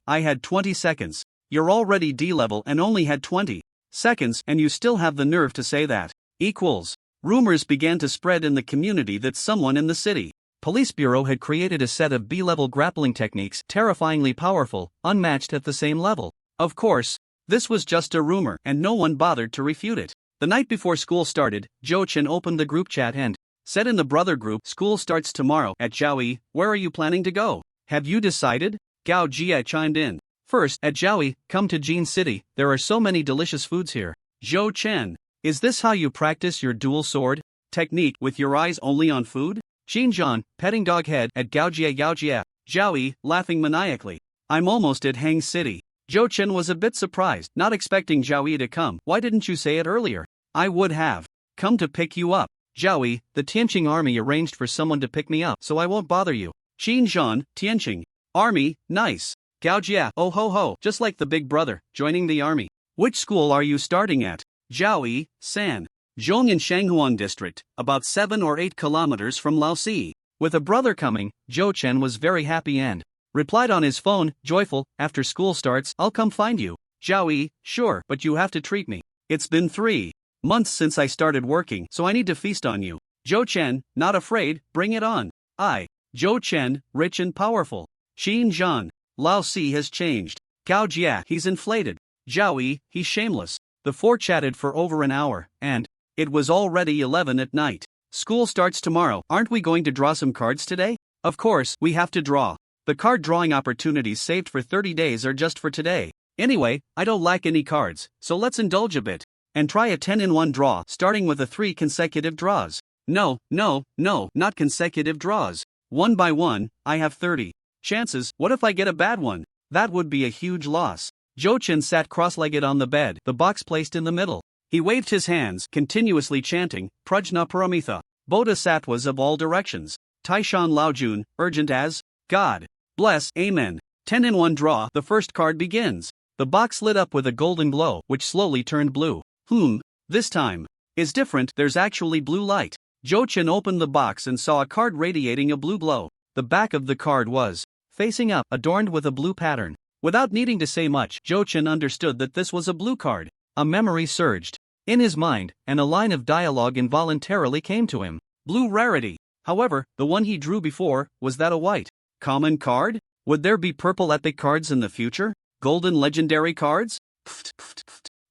I had 20 seconds. You're already D-level and only had 20 seconds, and you still have the nerve to say that. Equals. Rumors began to spread in the community that someone in the city Police Bureau had created a set of B-level grappling techniques terrifyingly powerful, unmatched at the same level. Of course, this was just a rumor, and no one bothered to refute it. The night before school started, Zhou Chen opened the group chat and said in the brother group, "School starts tomorrow at Zhaoyi. Where are you planning to go? Have you decided?" Gao Jie chimed in. "First, at Zhaoyi, come to Jin City. There are so many delicious foods here." Zhou Chen, is this how you practice your dual sword technique with your eyes only on food? Xinjiang, petting dog head at Gaojie. Zhaoyi, laughing maniacally. I'm almost at Hang City. Zhou Chen was a bit surprised, not expecting Zhaoyi to come. Why didn't you say it earlier? I would have come to pick you up. Zhaoyi, the Tianqing army arranged for someone to pick me up, so I won't bother you. Xinjiang, Tianqing army, nice. Gaojie, oh ho ho, just like the big brother, joining the army. Which school are you starting at? Zhaoyi, San Zhong in Shanghuang district, about 7 or 8 kilometers from Laosi. With a brother coming, Zhou Chen was very happy and replied on his phone, joyful, after school starts, I'll come find you. Zhaoyi, sure, but you have to treat me. It's been 3 Months since I started working, so I need to feast on you. Zhou Chen, not afraid, bring it on. Zhou Chen, rich and powerful. Xin Zhan, Lao Si has changed. Gao Jia, he's inflated. Zhao Yi, he's shameless. The four chatted for over an hour, and it was already 11 at night. School starts tomorrow. Aren't we going to draw some cards today? Of course, we have to draw. The card drawing opportunities saved for 30 days are just for today. Anyway, I don't lack any cards, so let's indulge a bit. And try a 10-in-1 draw, starting with 3 consecutive draws. No, not consecutive draws. One by one, I have 30 chances. What if I get a bad one? That would be a huge loss. Zhou Chen sat cross-legged on the bed, the box placed in the middle. He waved his hands, continuously chanting, Prajna Paramitha. Bodhisattvas of all directions. Taishan Laojun, urgent as God. Bless, Amen. 10-in-1 draw, the first card begins. The box lit up with a golden glow, which slowly turned blue. This time is different, there's actually blue light. Zhou Chen opened the box and saw a card radiating a blue glow. The back of the card was facing up, adorned with a blue pattern. Without needing to say much, Zhou Chen understood that this was a blue card. A memory surged in his mind, and a line of dialogue involuntarily came to him. Blue rarity. However, the one he drew before, was that a white common card? Would there be purple epic cards in the future? Golden legendary cards?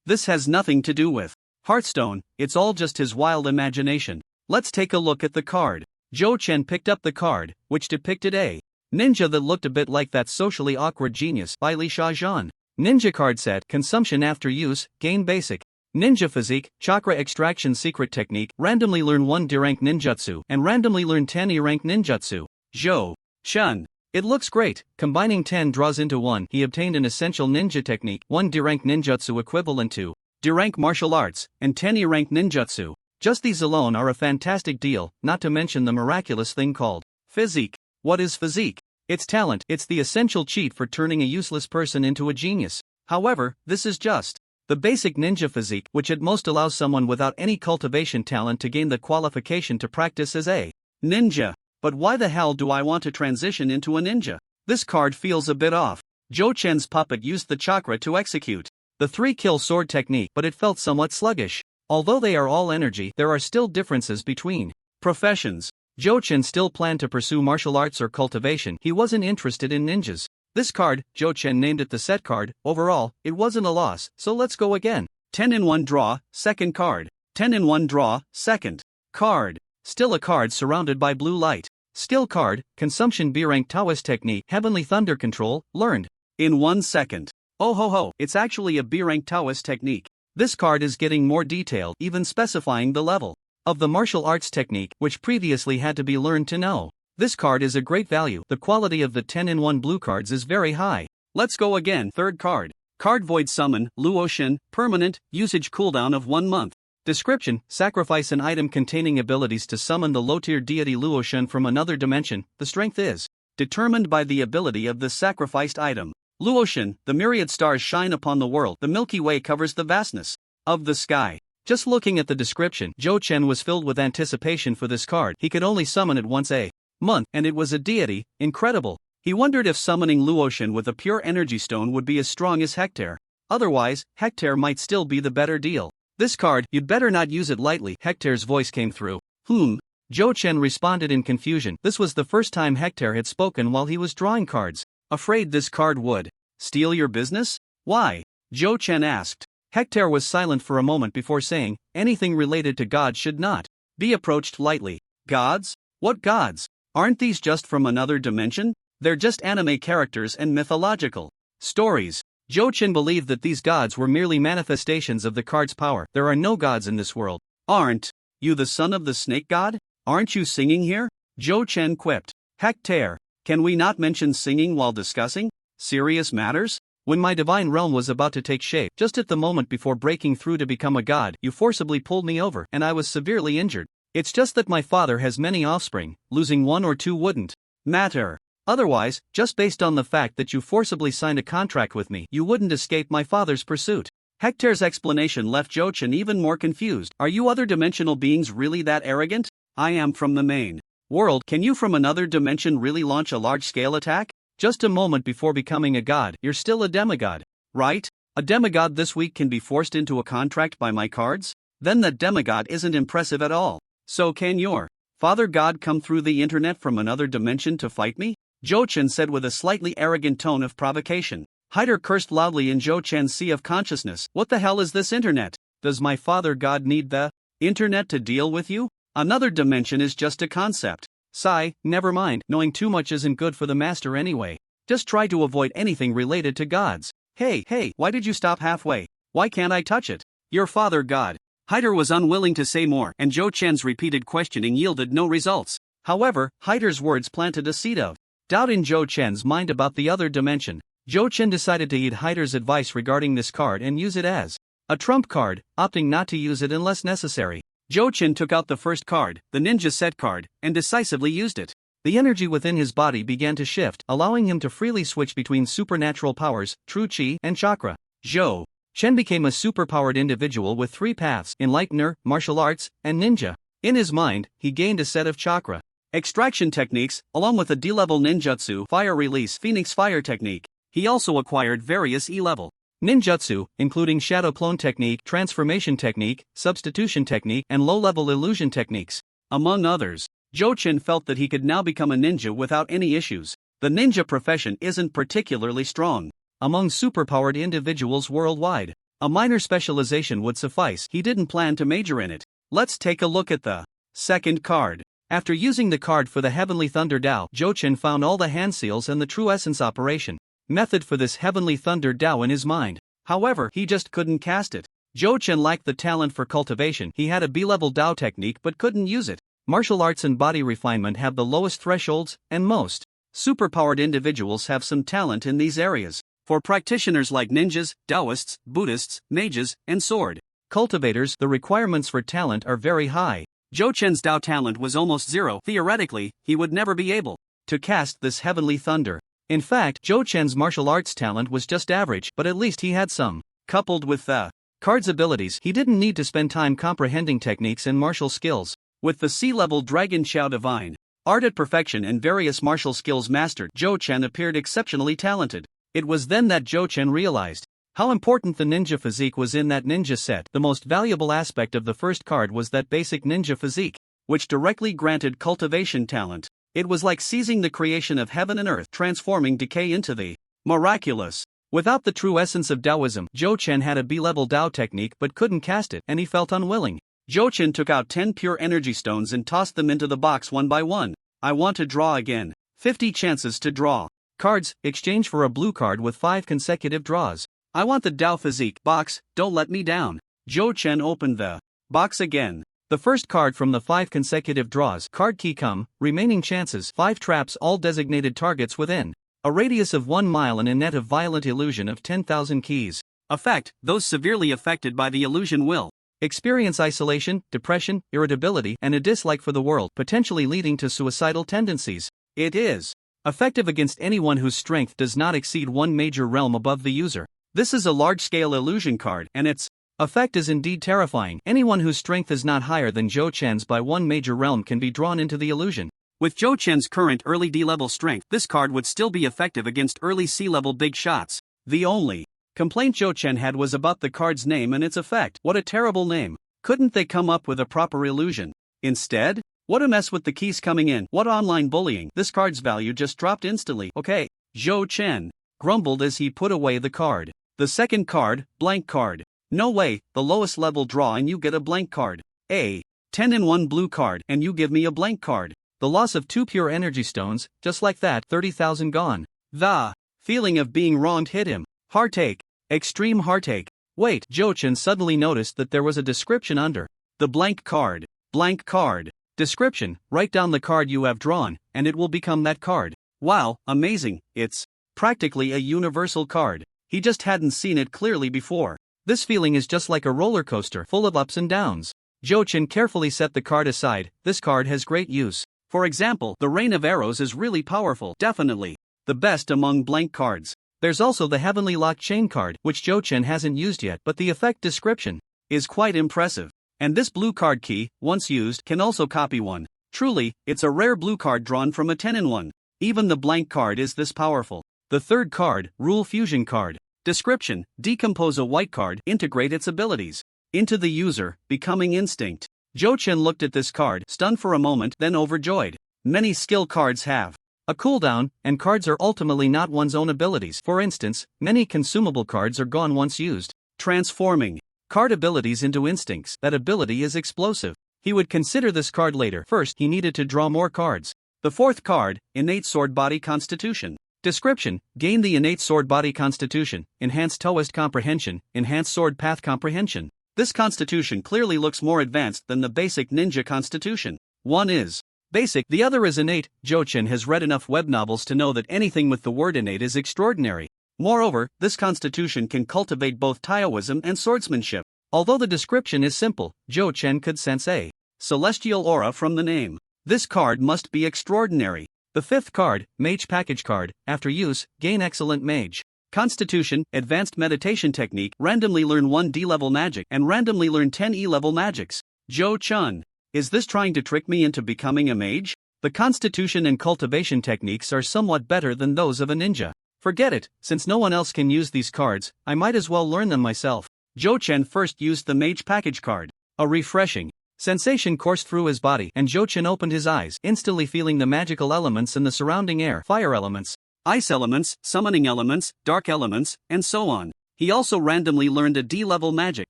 This has nothing to do with Hearthstone, it's all just his wild imagination. Let's take a look at the card. Zhou Chen picked up the card, which depicted a ninja that looked a bit like that socially awkward genius by Li Shazhan. Ninja card set, consumption after use, gain basic ninja physique, chakra extraction secret technique, randomly learn 1 D-rank ninjutsu, and randomly learn 10 E-rank ninjutsu. Zhou Chen. It looks great. Combining 10 draws into 1, he obtained an essential ninja technique, 1 D-rank ninjutsu equivalent to D-rank martial arts, and 10 E-rank ninjutsu. Just these alone are a fantastic deal, not to mention the miraculous thing called physique. What is physique? It's talent. It's the essential cheat for turning a useless person into a genius. However, this is just the basic ninja physique, which at most allows someone without any cultivation talent to gain the qualification to practice as a ninja. But why the hell do I want to transition into a ninja? This card feels a bit off. Zhou Chen's puppet used the chakra to execute the 3-kill sword technique, but it felt somewhat sluggish. Although they are all energy, there are still differences between professions. Zhou Chen still planned to pursue martial arts or cultivation. He wasn't interested in ninjas. This card, Zhou Chen named it the set card. Overall, it wasn't a loss, so let's go again. 10-in-1 draw, second card. 10-in-1 draw, second card. Still a card surrounded by blue light. Skill card, consumption B-rank Taoist technique, heavenly thunder control, learned in 1 second. Oh ho ho, it's actually a B-rank Taoist technique. This card is getting more detailed, even specifying the level of the martial arts technique, which previously had to be learned to know. This card is a great value. The quality of the 10-in-1 blue cards is very high. Let's go again. Third card. Card Void Summon, Luoshan, permanent, usage cooldown of 1 month. Description: sacrifice an item containing abilities to summon the low-tier deity Luoshan from another dimension. The strength is determined by the ability of the sacrificed item. Luoshan, the myriad stars shine upon the world. The Milky Way covers the vastness of the sky. Just looking at the description, Zhou Chen was filled with anticipation for this card. He could only summon it once a month, and it was a deity. Incredible. He wondered if summoning Luoshan with a pure energy stone would be as strong as Hectare. Otherwise, Hectare might still be the better deal. This card, you'd better not use it lightly. Hectare's voice came through. Zhou Chen responded in confusion. This was the first time Hectare had spoken while he was drawing cards. Afraid this card would steal your business? Why? Zhou Chen asked. Hectare was silent for a moment before saying, anything related to gods should not be approached lightly. Gods? What gods? Aren't these just from another dimension? They're just anime characters and mythological stories. Zhou Chen believed that these gods were merely manifestations of the card's power. There are no gods in this world. Aren't you the son of the snake god? Aren't you singing here? Zhou Chen quipped. Hectare, can we not mention singing while discussing serious matters? When my divine realm was about to take shape, just at the moment before breaking through to become a god, you forcibly pulled me over, and I was severely injured. It's just that my father has many offspring. Losing 1 or 2 wouldn't matter. Otherwise, just based on the fact that you forcibly signed a contract with me, you wouldn't escape my father's pursuit. Hectare's explanation left Zhou Chen even more confused. Are you other dimensional beings really that arrogant? I am from the main world. Can you from another dimension really launch a large-scale attack? Just a moment before becoming a god, you're still a demigod, right? A demigod this weak can be forced into a contract by my cards? then that demigod isn't impressive at all. So can your father god come through the internet from another dimension to fight me? Zhou Chen said with a slightly arrogant tone of provocation. Hyder cursed loudly in Zhou Chen's sea of consciousness. What the hell is this internet? Does my father god need the internet to deal with you? Another dimension is just a concept. Sigh, never mind, knowing too much isn't good for the master anyway. Just try to avoid anything related to gods. Hey, why did you stop halfway? Why can't I touch it? Your father god. Hyder was unwilling to say more, and Zhou Chen's repeated questioning yielded no results. However, Hyder's words planted a seed of doubt in Zhou Chen's mind about the other dimension. Zhou Chen decided to heed Hyder's advice regarding this card and use it as a trump card, opting not to use it unless necessary. Zhou Chen took out the first card, the ninja set card, and decisively used it. The energy within his body began to shift, allowing him to freely switch between supernatural powers, true chi, and chakra. Zhou Chen became a superpowered individual with 3 paths: enlightener, martial arts, and ninja. In his mind, he gained a set of chakra extraction techniques, along with a D-level ninjutsu fire release Phoenix Fire technique. He also acquired various E-level ninjutsu, including shadow clone technique, transformation technique, substitution technique, and low-level illusion techniques, among others. Zhou Chen felt that he could now become a ninja without any issues. The ninja profession isn't particularly strong among superpowered individuals worldwide. A minor specialization would suffice. He didn't plan to major in it. Let's take a look at the second card. After using the card for the Heavenly Thunder Dao, Zhou Chen found all the hand seals and the true essence operation method for this Heavenly Thunder Dao in his mind. However, he just couldn't cast it. Zhou Chen lacked the talent for cultivation. He had a B-level Dao technique but couldn't use it. Martial arts and body refinement have the lowest thresholds, and most superpowered individuals have some talent in these areas. For practitioners like ninjas, Taoists, Buddhists, mages, and sword cultivators, the requirements for talent are very high. Zhou Chen's Dao talent was almost zero. Theoretically, he would never be able to cast this Heavenly Thunder. In fact, Zhou Chen's martial arts talent was just average, but at least he had some. Coupled with the card's abilities, he didn't need to spend time comprehending techniques and martial skills. With the C-level Dragon Xiao Divine art at perfection and various martial skills mastered, Zhou Chen appeared exceptionally talented. It was then that Zhou Chen realized how important the ninja physique was in that ninja set. The most valuable aspect of the first card was that basic ninja physique, which directly granted cultivation talent. It was like seizing the creation of heaven and earth, transforming decay into the miraculous. Without the true essence of Taoism, Zhou Chen had a B-level Dao technique but couldn't cast it, and he felt unwilling. Zhou Chen took out 10 pure energy stones and tossed them into the box one by one. I want to draw again. 50 chances to draw cards, exchange for a blue card with 5 consecutive draws. I want the Dao physique box, don't let me down. Zhou Chen opened the box again. The first card from the 5 consecutive draws, card key come, remaining chances, 5 traps, all designated targets within a radius of 1 mile and a net of violent illusion of 10,000 keys. Effect, those severely affected by the illusion will experience isolation, depression, irritability, and a dislike for the world, potentially leading to suicidal tendencies. It is effective against anyone whose strength does not exceed 1 major realm above the user. This is a large-scale illusion card, and its effect is indeed terrifying. Anyone whose strength is not higher than Zhou Chen's by 1 major realm can be drawn into the illusion. With Zhou Chen's current early D-level strength, this card would still be effective against early C-level big shots. The only complaint Zhou Chen had was about the card's name and its effect. What a terrible name. Couldn't they come up with a proper illusion instead? What a mess with the keys coming in. What online bullying. This card's value just dropped instantly. Okay, Zhou Chen grumbled as he put away the card. The second card, blank card. No way, the lowest level draw and you get a blank card. 10-in-1 blue card and you give me a blank card. The loss of 2 pure energy stones, just like that, 30,000 gone. The feeling of being wronged hit him. Heartache. Extreme heartache. Wait, Zhou Chen suddenly noticed that there was a description under the blank card. Blank card. Description, write down the card you have drawn, and it will become that card. Wow, amazing, it's practically a universal card. He just hadn't seen it clearly before. This feeling is just like a roller coaster, full of ups and downs. Zhou Chen carefully set the card aside. This card has great use. For example, the Rain of Arrows is really powerful. Definitely the best among blank cards. There's also the Heavenly Lock Chain card, which Zhou Chen hasn't used yet, but the effect description is quite impressive. And this blue card key, once used, can also copy one. Truly, it's a rare blue card drawn from a 10-in-1. Even the blank card is this powerful. The third card, Rule Fusion card. Description, decompose a white card, integrate its abilities. into the user, becoming instinct. Zhou Chen looked at this card, stunned for a moment, then overjoyed. Many skill cards have a cooldown, and cards are ultimately not one's own abilities. For instance, many consumable cards are gone once used. Transforming card abilities into instincts. That ability is explosive. He would consider this card later. First, he needed to draw more cards. The fourth card, Innate Sword Body Constitution. Description: gain the Innate Sword Body Constitution, Enhanced Taoist Comprehension, Enhanced Sword Path Comprehension. This constitution clearly looks more advanced than the basic ninja constitution. One is basic, the other is innate. Zhou Chen has read enough web novels to know that anything with the word innate is extraordinary. Moreover, this constitution can cultivate both Taoism and swordsmanship. Although the description is simple, Zhou Chen could sense a celestial aura from the name. This card must be extraordinary. The fifth card, Mage Package card, after use, gain Excellent Mage Constitution, Advanced Meditation Technique, randomly learn 1 D-level magic, and randomly learn 10 E-level magics. Zhou Chen, is this trying to trick me into becoming a mage? The Constitution and cultivation techniques are somewhat better than those of a ninja. Forget it, since no one else can use these cards, I might as well learn them myself. Zhou Chen first used the Mage Package card. A refreshing sensation coursed through his body, and Zhou Chen opened his eyes, instantly feeling the magical elements in the surrounding air: fire elements, ice elements, summoning elements, dark elements, and so on. He also randomly learned a D-level magic,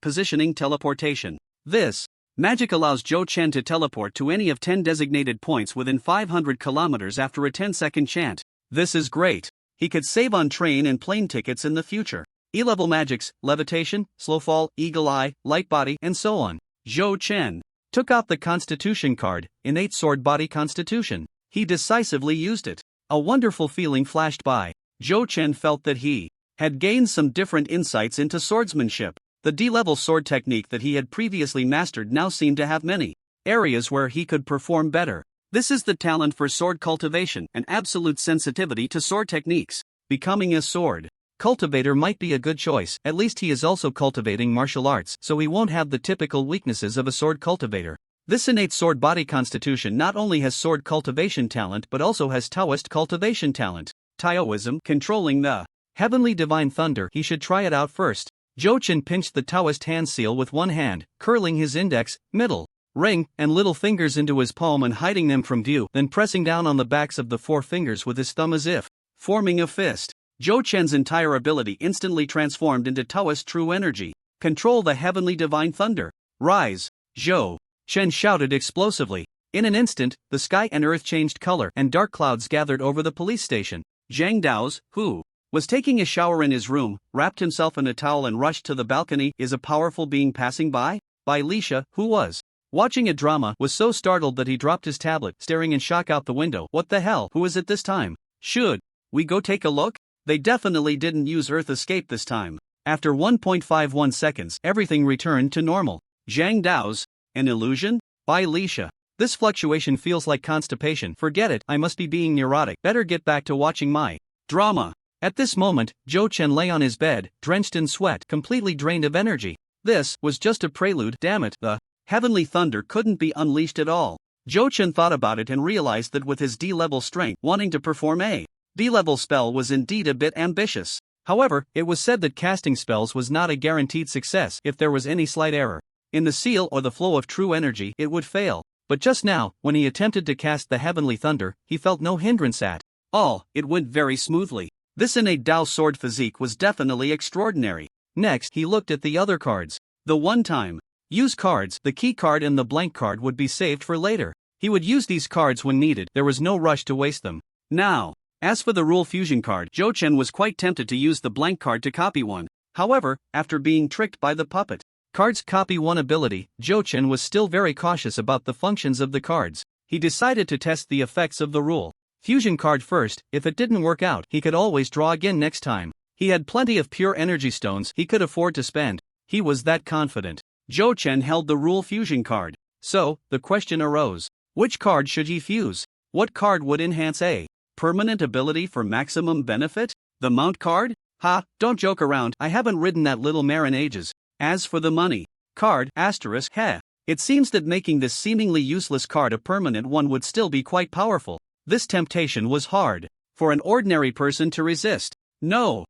Positioning Teleportation. This magic allows Zhou Chen to teleport to any of 10 designated points within 500 kilometers after a 10-second chant. This is great. He could save on train and plane tickets in the future. E-level magics, Levitation, Slowfall, Eagle Eye, Light Body, and so on. Zhou Chen took out the Constitution card, Innate Sword Body Constitution. He decisively used it. A wonderful feeling flashed by. Zhou Chen felt that he had gained some different insights into swordsmanship. The D-level sword technique that he had previously mastered now seemed to have many areas where he could perform better. This is the talent for sword cultivation, an absolute sensitivity to sword techniques. Becoming a sword cultivator might be a good choice. At least he is also cultivating martial arts, so he won't have the typical weaknesses of a sword cultivator. This innate sword body constitution not only has sword cultivation talent but also has Taoist cultivation talent. Taoism, controlling the heavenly divine thunder. He should try it out first. Zhou Chen pinched the Taoist hand seal with one hand, curling his index, middle, ring, and little fingers into his palm and hiding them from view, then pressing down on the backs of the 4 fingers with his thumb as if forming a fist. Zhou Chen's entire ability instantly transformed into Taoist true energy. Control the heavenly divine thunder. Rise! Zhou Chen shouted explosively. In an instant, the sky and earth changed color, and dark clouds gathered over the police station. Zhang Dao's, who was taking a shower in his room, wrapped himself in a towel and rushed to the balcony. Is a powerful being passing by? By Lisha, who was watching a drama, was so startled that he dropped his tablet, staring in shock out the window. What the hell? Who is it this time? Should we go take a look? They definitely didn't use Earth Escape this time. After 1.51 seconds, everything returned to normal. Zhang Dao's, an illusion? By Lisha. This fluctuation feels like constipation. Forget it, I must be being neurotic. Better get back to watching my drama. At this moment, Zhou Chen lay on his bed, drenched in sweat, completely drained of energy. This was just a prelude. Damn it, the heavenly thunder couldn't be unleashed at all. Zhou Chen thought about it and realized that with his D-level strength, wanting to perform a D-level spell was indeed a bit ambitious. However, it was said that casting spells was not a guaranteed success. If there was any slight error in the seal or the flow of true energy, it would fail. But just now, when he attempted to cast the heavenly thunder, he felt no hindrance at all. It went very smoothly. This innate Dao sword physique was definitely extraordinary. Next, he looked at the other cards. The one-time use cards, the key card and the blank card would be saved for later. He would use these cards when needed. There was no rush to waste them. Now, as for the Rule Fusion card, Zhou Chen was quite tempted to use the blank card to copy one. However, after being tricked by the puppet card's copy one ability, Zhou Chen was still very cautious about the functions of the cards. He decided to test the effects of the Rule Fusion card first. If it didn't work out, he could always draw again next time. He had plenty of pure energy stones he could afford to spend. He was that confident. Zhou Chen held the Rule Fusion card. So, the question arose. Which card should he fuse? What card would enhance a permanent ability for maximum benefit? The Mount card? Ha, don't joke around, I haven't ridden that little mare in ages. As for the money card, asterisk, heh. It seems that making this seemingly useless card a permanent one would still be quite powerful. This temptation was hard for an ordinary person to resist. No,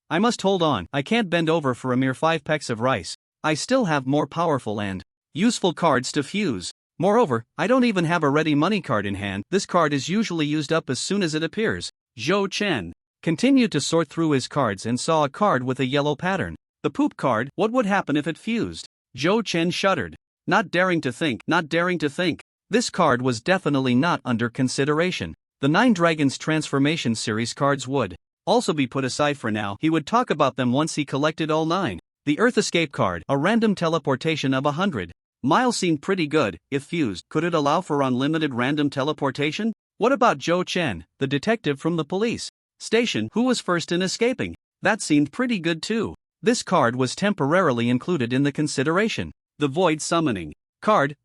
I must hold on, I can't bend over for a mere 5 pecks of rice. I still have more powerful and useful cards to fuse. Moreover, I don't even have a ready money card in hand. This card is usually used up as soon as it appears. Zhou Chen continued to sort through his cards and saw a card with a yellow pattern. The poop card. What would happen if it fused? Zhou Chen shuddered. Not daring to think. This card was definitely not under consideration. The 9 Dragons Transformation series cards would also be put aside for now. He would talk about them once he collected all 9. The Earth Escape card, a random teleportation of 100 miles, seemed pretty good. If fused, could it allow for unlimited random teleportation? What about Zhou Chen, the detective from the police station who was first in escaping? That seemed pretty good too. This card was temporarily included in the consideration. The Void Summoning card,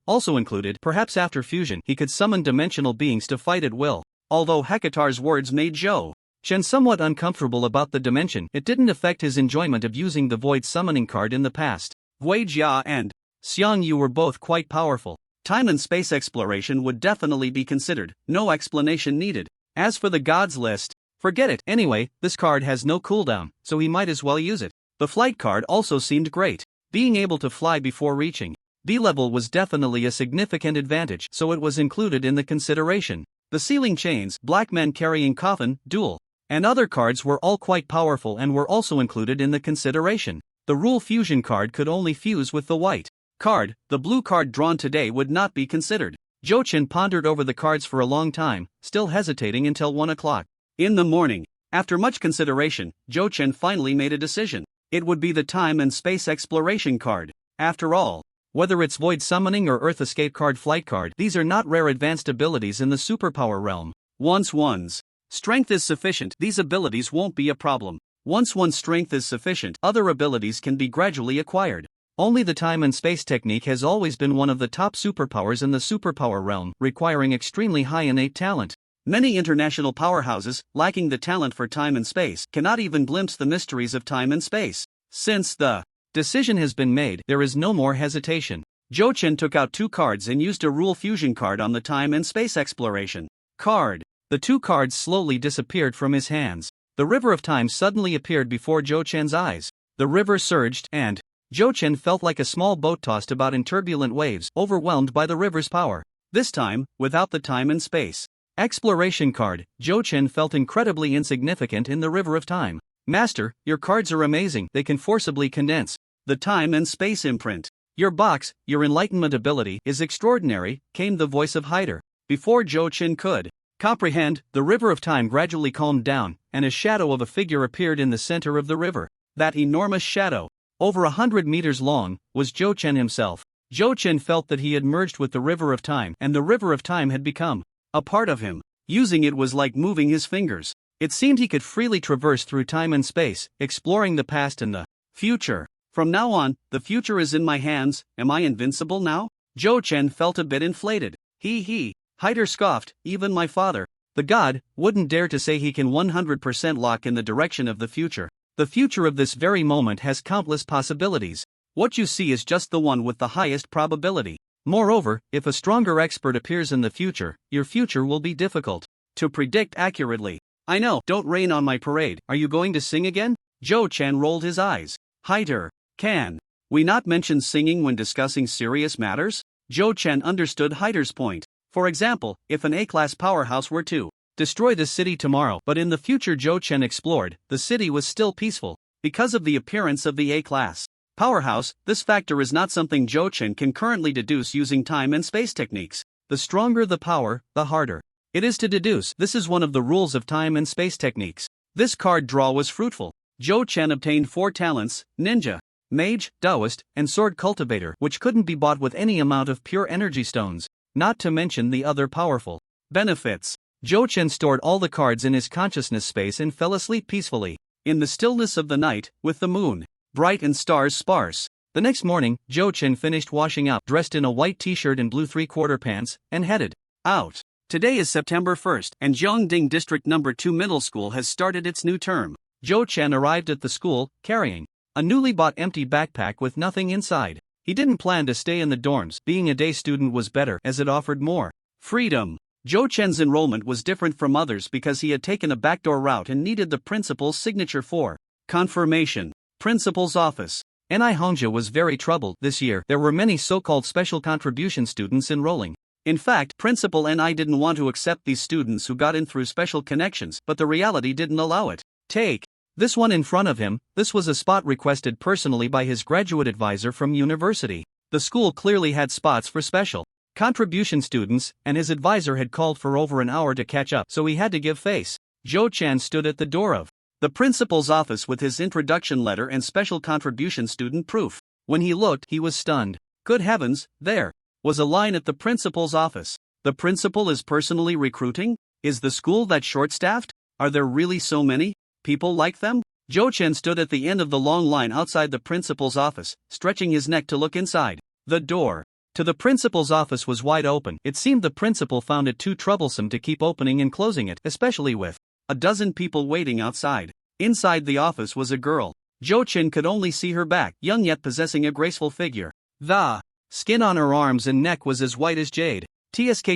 also included. Perhaps after fusion he could summon dimensional beings to fight at will. Although Hecatar's words made Zhou Chen somewhat uncomfortable about the dimension, it didn't affect his enjoyment of using the Void Summoning card in the past. Wei Jia and Xiang Yu were both quite powerful. Time and space exploration would definitely be considered, no explanation needed. As for the gods list, forget it. Anyway, this card has no cooldown, so he might as well use it. The flight card also seemed great. Being able to fly before reaching B-level was definitely a significant advantage, so it was included in the consideration. The Sealing Chains, Black Men Carrying Coffin, Duel, and other cards were all quite powerful and were also included in the consideration. The Rule Fusion card could only fuse with the white card. The blue card drawn today would not be considered. Zhou Chen pondered over the cards for a long time, still hesitating until 1 o'clock in the morning. After much consideration, Zhou Chen finally made a decision. It would be the Time and Space Exploration card. After all, whether it's Void Summoning or Earth Escape card, Flight card, these are not rare advanced abilities in the superpower realm. Once one's strength is sufficient, these abilities won't be a problem. Once one's strength is sufficient, other abilities can be gradually acquired. Only the Time and Space technique has always been one of the top superpowers in the superpower realm, requiring extremely high innate talent. Many international powerhouses, lacking the talent for time and space, cannot even glimpse the mysteries of time and space. Since the decision has been made, there is no more hesitation. Zhou Chen took out 2 cards and used a Rule Fusion card on the Time and Space Exploration card. The 2 cards slowly disappeared from his hands. The river of time suddenly appeared before Zhou Chen's eyes. The river surged, and Zhou Chen felt like a small boat tossed about in turbulent waves, overwhelmed by the river's power. This time, without the Time and Space Exploration card, Zhou Chen felt incredibly insignificant in the river of time. Master, your cards are amazing. They can forcibly condense the time and space imprint. Your box, your enlightenment ability, is extraordinary, came the voice of Hyder. Before Zhou Chen could comprehend, the river of time gradually calmed down, and a shadow of a figure appeared in the center of the river. That enormous shadow, over 100 meters long, was Zhou Chen himself. Zhou Chen felt that he had merged with the river of time, and the river of time had become a part of him. Using it was like moving his fingers. It seemed he could freely traverse through time and space, exploring the past and the future. From now on, the future is in my hands. Am I invincible now? Zhou Chen felt a bit inflated. He. Hyder scoffed, even my father, the god, wouldn't dare to say he can 100% lock in the direction of the future. The future of this very moment has countless possibilities. What you see is just the one with the highest probability. Moreover, if a stronger expert appears in the future, your future will be difficult to predict accurately. I know, don't rain on my parade. Are you going to sing again? Zhou Chen rolled his eyes. Hyder, can we not mention singing when discussing serious matters? Zhou Chen understood Hyder's point. For example, if an A-class powerhouse were to destroy the city tomorrow, but in the future Zhou Chen explored, the city was still peaceful, because of the appearance of the A-class powerhouse. This factor is not something Zhou Chen can currently deduce using time and space techniques. The stronger the power, the harder it is to deduce. This is one of the rules of time and space techniques. This card draw was fruitful. Zhou Chen obtained 4 talents, Ninja, Mage, Taoist, and Sword Cultivator, which couldn't be bought with any amount of pure energy stones, not to mention the other powerful benefits. Zhou Chen stored all the cards in his consciousness space and fell asleep peacefully, in the stillness of the night, with the moon bright and stars sparse. The next morning, Zhou Chen finished washing up, dressed in a white t-shirt and blue 3/4 pants, and headed out. Today is September 1st, and Jiangding District No. 2 Middle School has started its new term. Zhou Chen arrived at the school, carrying a newly bought empty backpack with nothing inside. He didn't plan to stay in the dorms. Being a day student was better, as it offered more freedom. Zhou Chen's enrollment was different from others because he had taken a backdoor route and needed the principal's signature for confirmation. Principal's office. Ni Hongzhi was very troubled. This year, there were many so-called special contribution students enrolling. In fact, Principal Ni didn't want to accept these students who got in through special connections, but the reality didn't allow it. Take this one in front of him. This was a spot requested personally by his graduate advisor from university. The school clearly had spots for special contribution students, and his advisor had called for over an hour to catch up, so he had to give face. Zhou Chen stood at the door of the principal's office with his introduction letter and special contribution student proof. When he looked, he was stunned. Good heavens, there was a line at the principal's office. The principal is personally recruiting? Is the school that short-staffed? Are there really so many people like them? Zhou Chen stood at the end of the long line outside the principal's office, stretching his neck to look inside. The door to the principal's office was wide open. It seemed the principal found it too troublesome to keep opening and closing it, especially with a dozen people waiting outside. Inside the office was a girl. Zhou Chen could only see her back, young yet possessing a graceful figure. The skin on her arms and neck was as white as jade. TSK.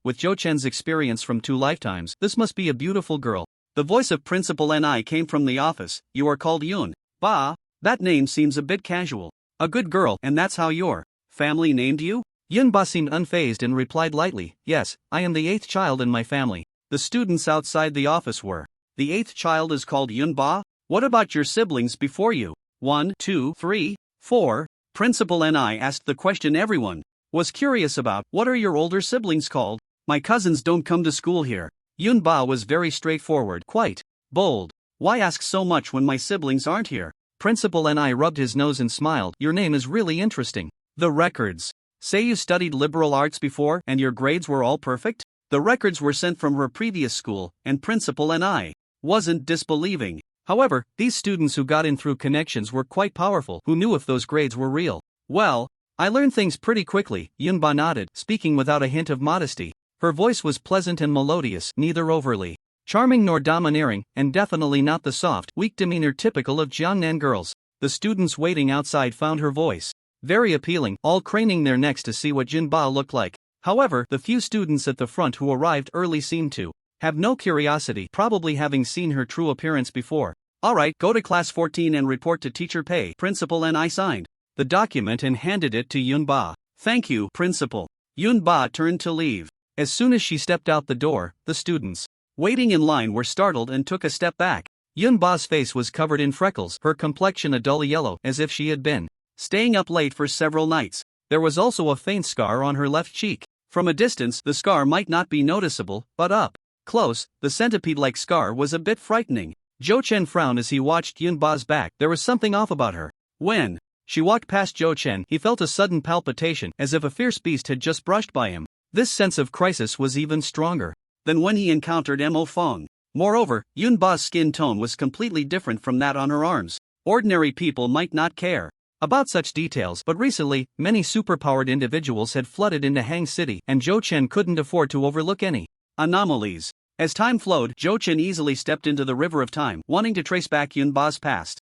With Zhou Chen's experience from 2 lifetimes, this must be a beautiful girl. The voice of Principal Ni came from the office. You are called Yun Ba? That name seems a bit casual. A good girl, and that's how your family named you? Yun Ba seemed unfazed and replied lightly, yes, I am the 8th child in my family. The students outside the office were. The 8th child is called Yun Ba? What about your siblings before you? 1, 2, 3, 4. Principal Ni asked the question everyone was curious about. What are your older siblings called? My cousins don't come to school here. Yun Ba was very straightforward, quite bold. Why ask so much when my siblings aren't here? Principal Ni rubbed his nose and smiled. Your name is really interesting. The records say you studied liberal arts before and your grades were all perfect? The records were sent from her previous school, and Principal Ni wasn't disbelieving. However, these students who got in through connections were quite powerful. Who knew if those grades were real? Well, I learned things pretty quickly, Yun Ba nodded, speaking without a hint of modesty. Her voice was pleasant and melodious, neither overly charming nor domineering, and definitely not the soft, weak demeanor typical of Jiangnan girls. The students waiting outside found her voice very appealing, all craning their necks to see what Yun Ba looked like. However, the few students at the front who arrived early seemed to have no curiosity, probably having seen her true appearance before. Alright, go to class 14 and report to Teacher Pei. Principal Ni signed the document and handed it to Yun Ba. Thank you, Principal. Yun Ba turned to leave. As soon as she stepped out the door, the students waiting in line were startled and took a step back. Yun Ba's face was covered in freckles, her complexion a dull yellow, as if she had been staying up late for several nights. There was also a faint scar on her left cheek. From a distance, the scar might not be noticeable, but up close, the centipede-like scar was a bit frightening. Zhou Chen frowned as he watched Yun Ba's back. There was something off about her. When she walked past Zhou Chen, he felt a sudden palpitation, as if a fierce beast had just brushed by him. This sense of crisis was even stronger than when he encountered Mo Feng. Moreover, Yun Ba's skin tone was completely different from that on her arms. Ordinary people might not care about such details, but recently, many superpowered individuals had flooded into Hang City, and Zhou Chen couldn't afford to overlook any anomalies. As time flowed, Zhou Chen easily stepped into the river of time, wanting to trace back Yun Ba's past.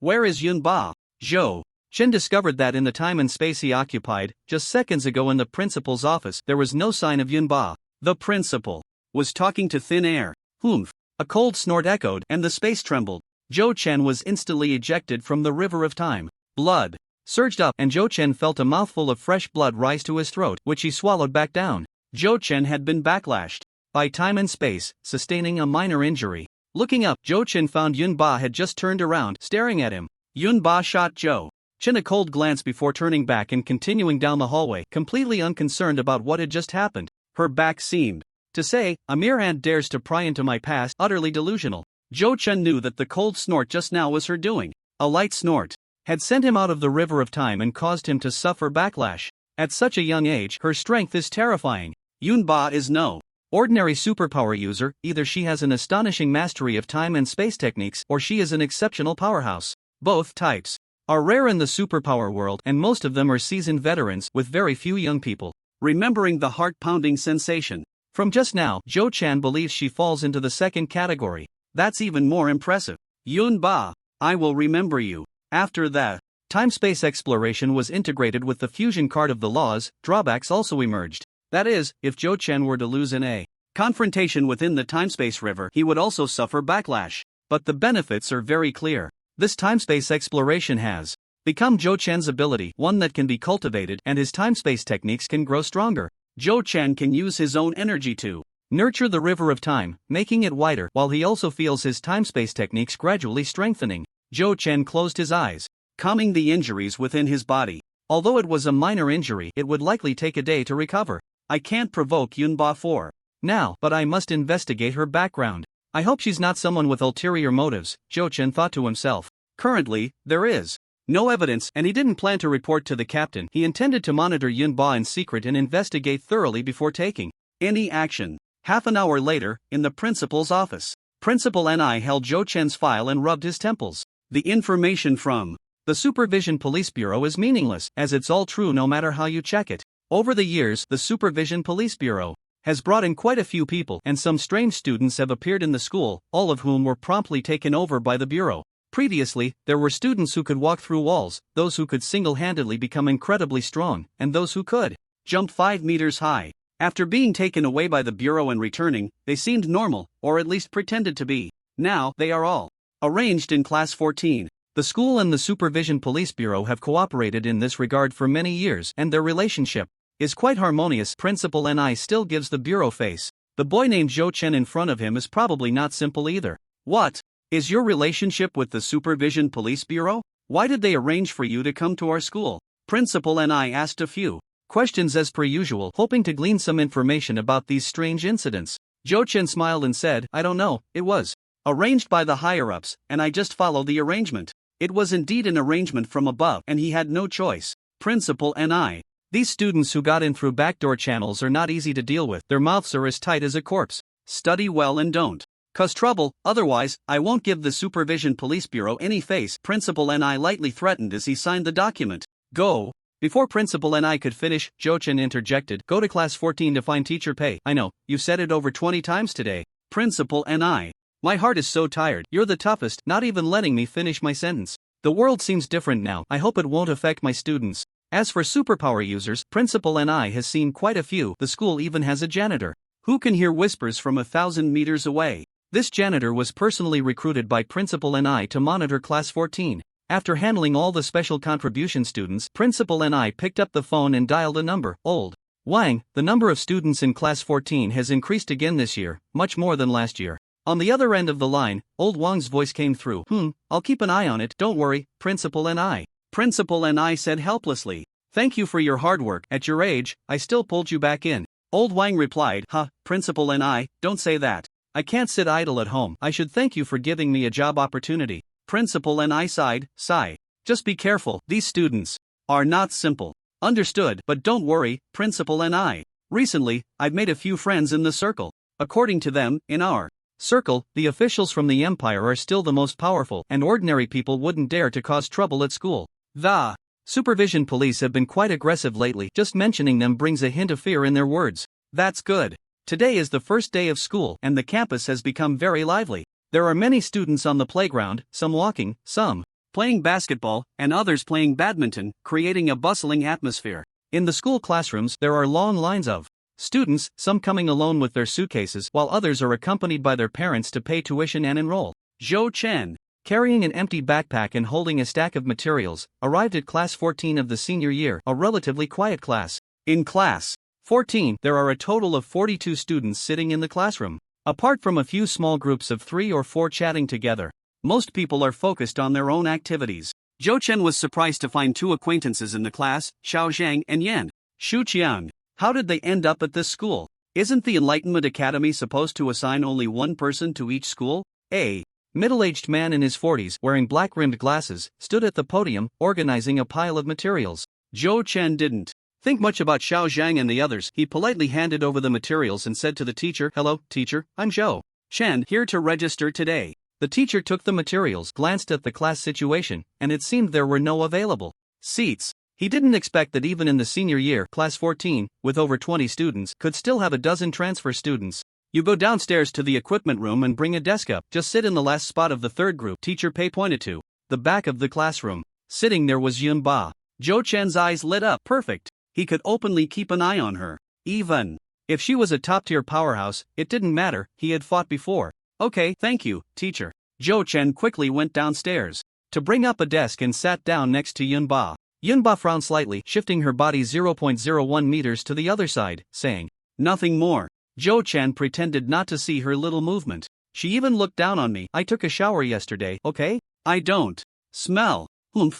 Where is Yun Ba? Zhou Chen discovered that in the time and space he occupied, just seconds ago in the principal's office, there was no sign of Yun Ba. The principal was talking to thin air. A cold snort echoed, and the space trembled. Zhou Chen was instantly ejected from the river of time. Blood surged up, and Zhou Chen felt a mouthful of fresh blood rise to his throat, which he swallowed back down. Zhou Chen had been backlashed by time and space, sustaining a minor injury. Looking up, Zhou Chen found Yun Ba had just turned around, staring at him. Yun Ba shot Zhou Chen a cold glance before turning back and continuing down the hallway, completely unconcerned about what had just happened. Her back seemed to say, a mere ant dares to pry into my past, utterly delusional. Zhou Chen knew that the cold snort just now was her doing. A light snort had sent him out of the river of time and caused him to suffer backlash. At such a young age, her strength is terrifying. Yun Ba is no ordinary superpower user. Either she has an astonishing mastery of time and space techniques, or she is an exceptional powerhouse. Both types are rare in the superpower world, and most of them are seasoned veterans, with very few young people. Remembering the heart-pounding sensation from just now, Zhou Chen believes she falls into the second category. That's even more impressive. Yun Ba, I will remember you. After that, time-space exploration was integrated with the fusion card of the laws. Drawbacks also emerged. That is, if Zhou Chen were to lose in a confrontation within the time-space river, he would also suffer backlash. But the benefits are very clear. This time-space exploration has become Zhou Chen's ability, one that can be cultivated, and his time-space techniques can grow stronger. Zhou Chen can use his own energy to nurture the river of time, making it wider, while he also feels his time-space techniques gradually strengthening. Zhou Chen closed his eyes, calming the injuries within his body. Although it was a minor injury, it would likely take a day to recover. I can't provoke Yunba for now, but I must investigate her background. I hope she's not someone with ulterior motives, Zhou Chen thought to himself. Currently, there is no evidence, and he didn't plan to report to the captain. He intended to monitor Yunba in secret and investigate thoroughly before taking any action. Half an hour later, in the principal's office, Principal Ni held Zhou Chen's file and rubbed his temples. The information from the Supervision Police Bureau is meaningless, as it's all true no matter how you check it. Over the years, the Supervision Police Bureau has brought in quite a few people, and some strange students have appeared in the school, all of whom were promptly taken over by the Bureau. Previously, there were students who could walk through walls, those who could single-handedly become incredibly strong, and those who could jump 5 meters high. After being taken away by the Bureau and returning, they seemed normal, or at least pretended to be. Now, they are all arranged in Class 14. The school and the Supervision Police Bureau have cooperated in this regard for many years, and their relationship is quite harmonious. Principal Ni still gives the Bureau face. The boy named Zhou Chen in front of him is probably not simple either. What is your relationship with the Supervision Police Bureau? Why did they arrange for you to come to our school? Principal Ni asked a few questions as per usual, hoping to glean some information about these strange incidents. Zhou Chen smiled and said, I don't know, it was arranged by the higher-ups, and I just follow the arrangement. It was indeed an arrangement from above, and he had no choice. Principal Ni. These students who got in through backdoor channels are not easy to deal with. Their mouths are as tight as a corpse. Study well and don't cause trouble, otherwise, I won't give the Supervision Police Bureau any face, Principal Ni lightly threatened as he signed the document. Go. Before Principal Ni could finish, Zhou Chen interjected, go to Class 14 to find teacher Pei. I know, you've said it over 20 times today. Principal Ni. My heart is so tired. You're the toughest, not even letting me finish my sentence. The world seems different now. I hope it won't affect my students. As for superpower users, Principal Ni has seen quite a few. The school even has a janitor who can hear whispers from 1,000 meters away. This janitor was personally recruited by Principal Ni to monitor Class 14. After handling all the special contribution students, Principal Ni picked up the phone and dialed a number. Old Wang, the number of students in Class 14 has increased again this year, much more than last year. On the other end of the line, Old Wang's voice came through. I'll keep an eye on it, don't worry, Principal Ni. Principal Ni said helplessly. Thank you for your hard work. At your age, I still pulled you back in. Old Wang replied, Principal Ni, don't say that. I can't sit idle at home. I should thank you for giving me a job opportunity. Principal Ni sighed, sigh. Just be careful, these students are not simple. Understood, but don't worry, Principal Ni. Recently, I've made a few friends in the circle. According to them, in our circle, the officials from the empire are still the most powerful, and ordinary people wouldn't dare to cause trouble at school. The supervision police have been quite aggressive lately. Just mentioning them brings a hint of fear in their words. That's good. Today is the first day of school, and the campus has become very lively. There are many students on the playground, some walking, some playing basketball, and others playing badminton, creating a bustling atmosphere. In the school classrooms, there are long lines of students, some coming alone with their suitcases, while others are accompanied by their parents to pay tuition and enroll. Zhou Chen, carrying an empty backpack and holding a stack of materials, arrived at Class 14 of the senior year, a relatively quiet class. In Class 14, there are a total of 42 students sitting in the classroom. Apart from a few small groups of 3 or 4 chatting together, most people are focused on their own activities. Zhou Chen was surprised to find 2 acquaintances in the class, Xiao Zhang and Yan Shuqiang. How did they end up at this school? Isn't the Enlightenment Academy supposed to assign only one person to each school? A middle-aged man in his 40s, wearing black-rimmed glasses, stood at the podium, organizing a pile of materials. Zhou Chen didn't think much about Xiao Zhang and the others. He politely handed over the materials and said to the teacher, "Hello, teacher, I'm Zhou Chen, here to register today." The teacher took the materials, glanced at the class situation, and it seemed there were no available seats. He didn't expect that even in the senior year, Class 14, with over 20 students, could still have a dozen transfer students. You go downstairs to the equipment room and bring a desk up. Just sit in the last spot of the third group, Teacher Pei pointed to the back of the classroom. Sitting there was Yun Ba. Zhou Chen's eyes lit up. Perfect. He could openly keep an eye on her. Even if she was a top-tier powerhouse, it didn't matter, he had fought before. Okay, thank you, teacher. Zhou Chen quickly went downstairs. to bring up a desk and sat down next to Yunba. Yunba frowned slightly, shifting her body 0.01 meters to the other side, saying, "Nothing more." Zhou Chen pretended not to see her little movement. "She even looked down on me. I took a shower yesterday, okay? I don't smell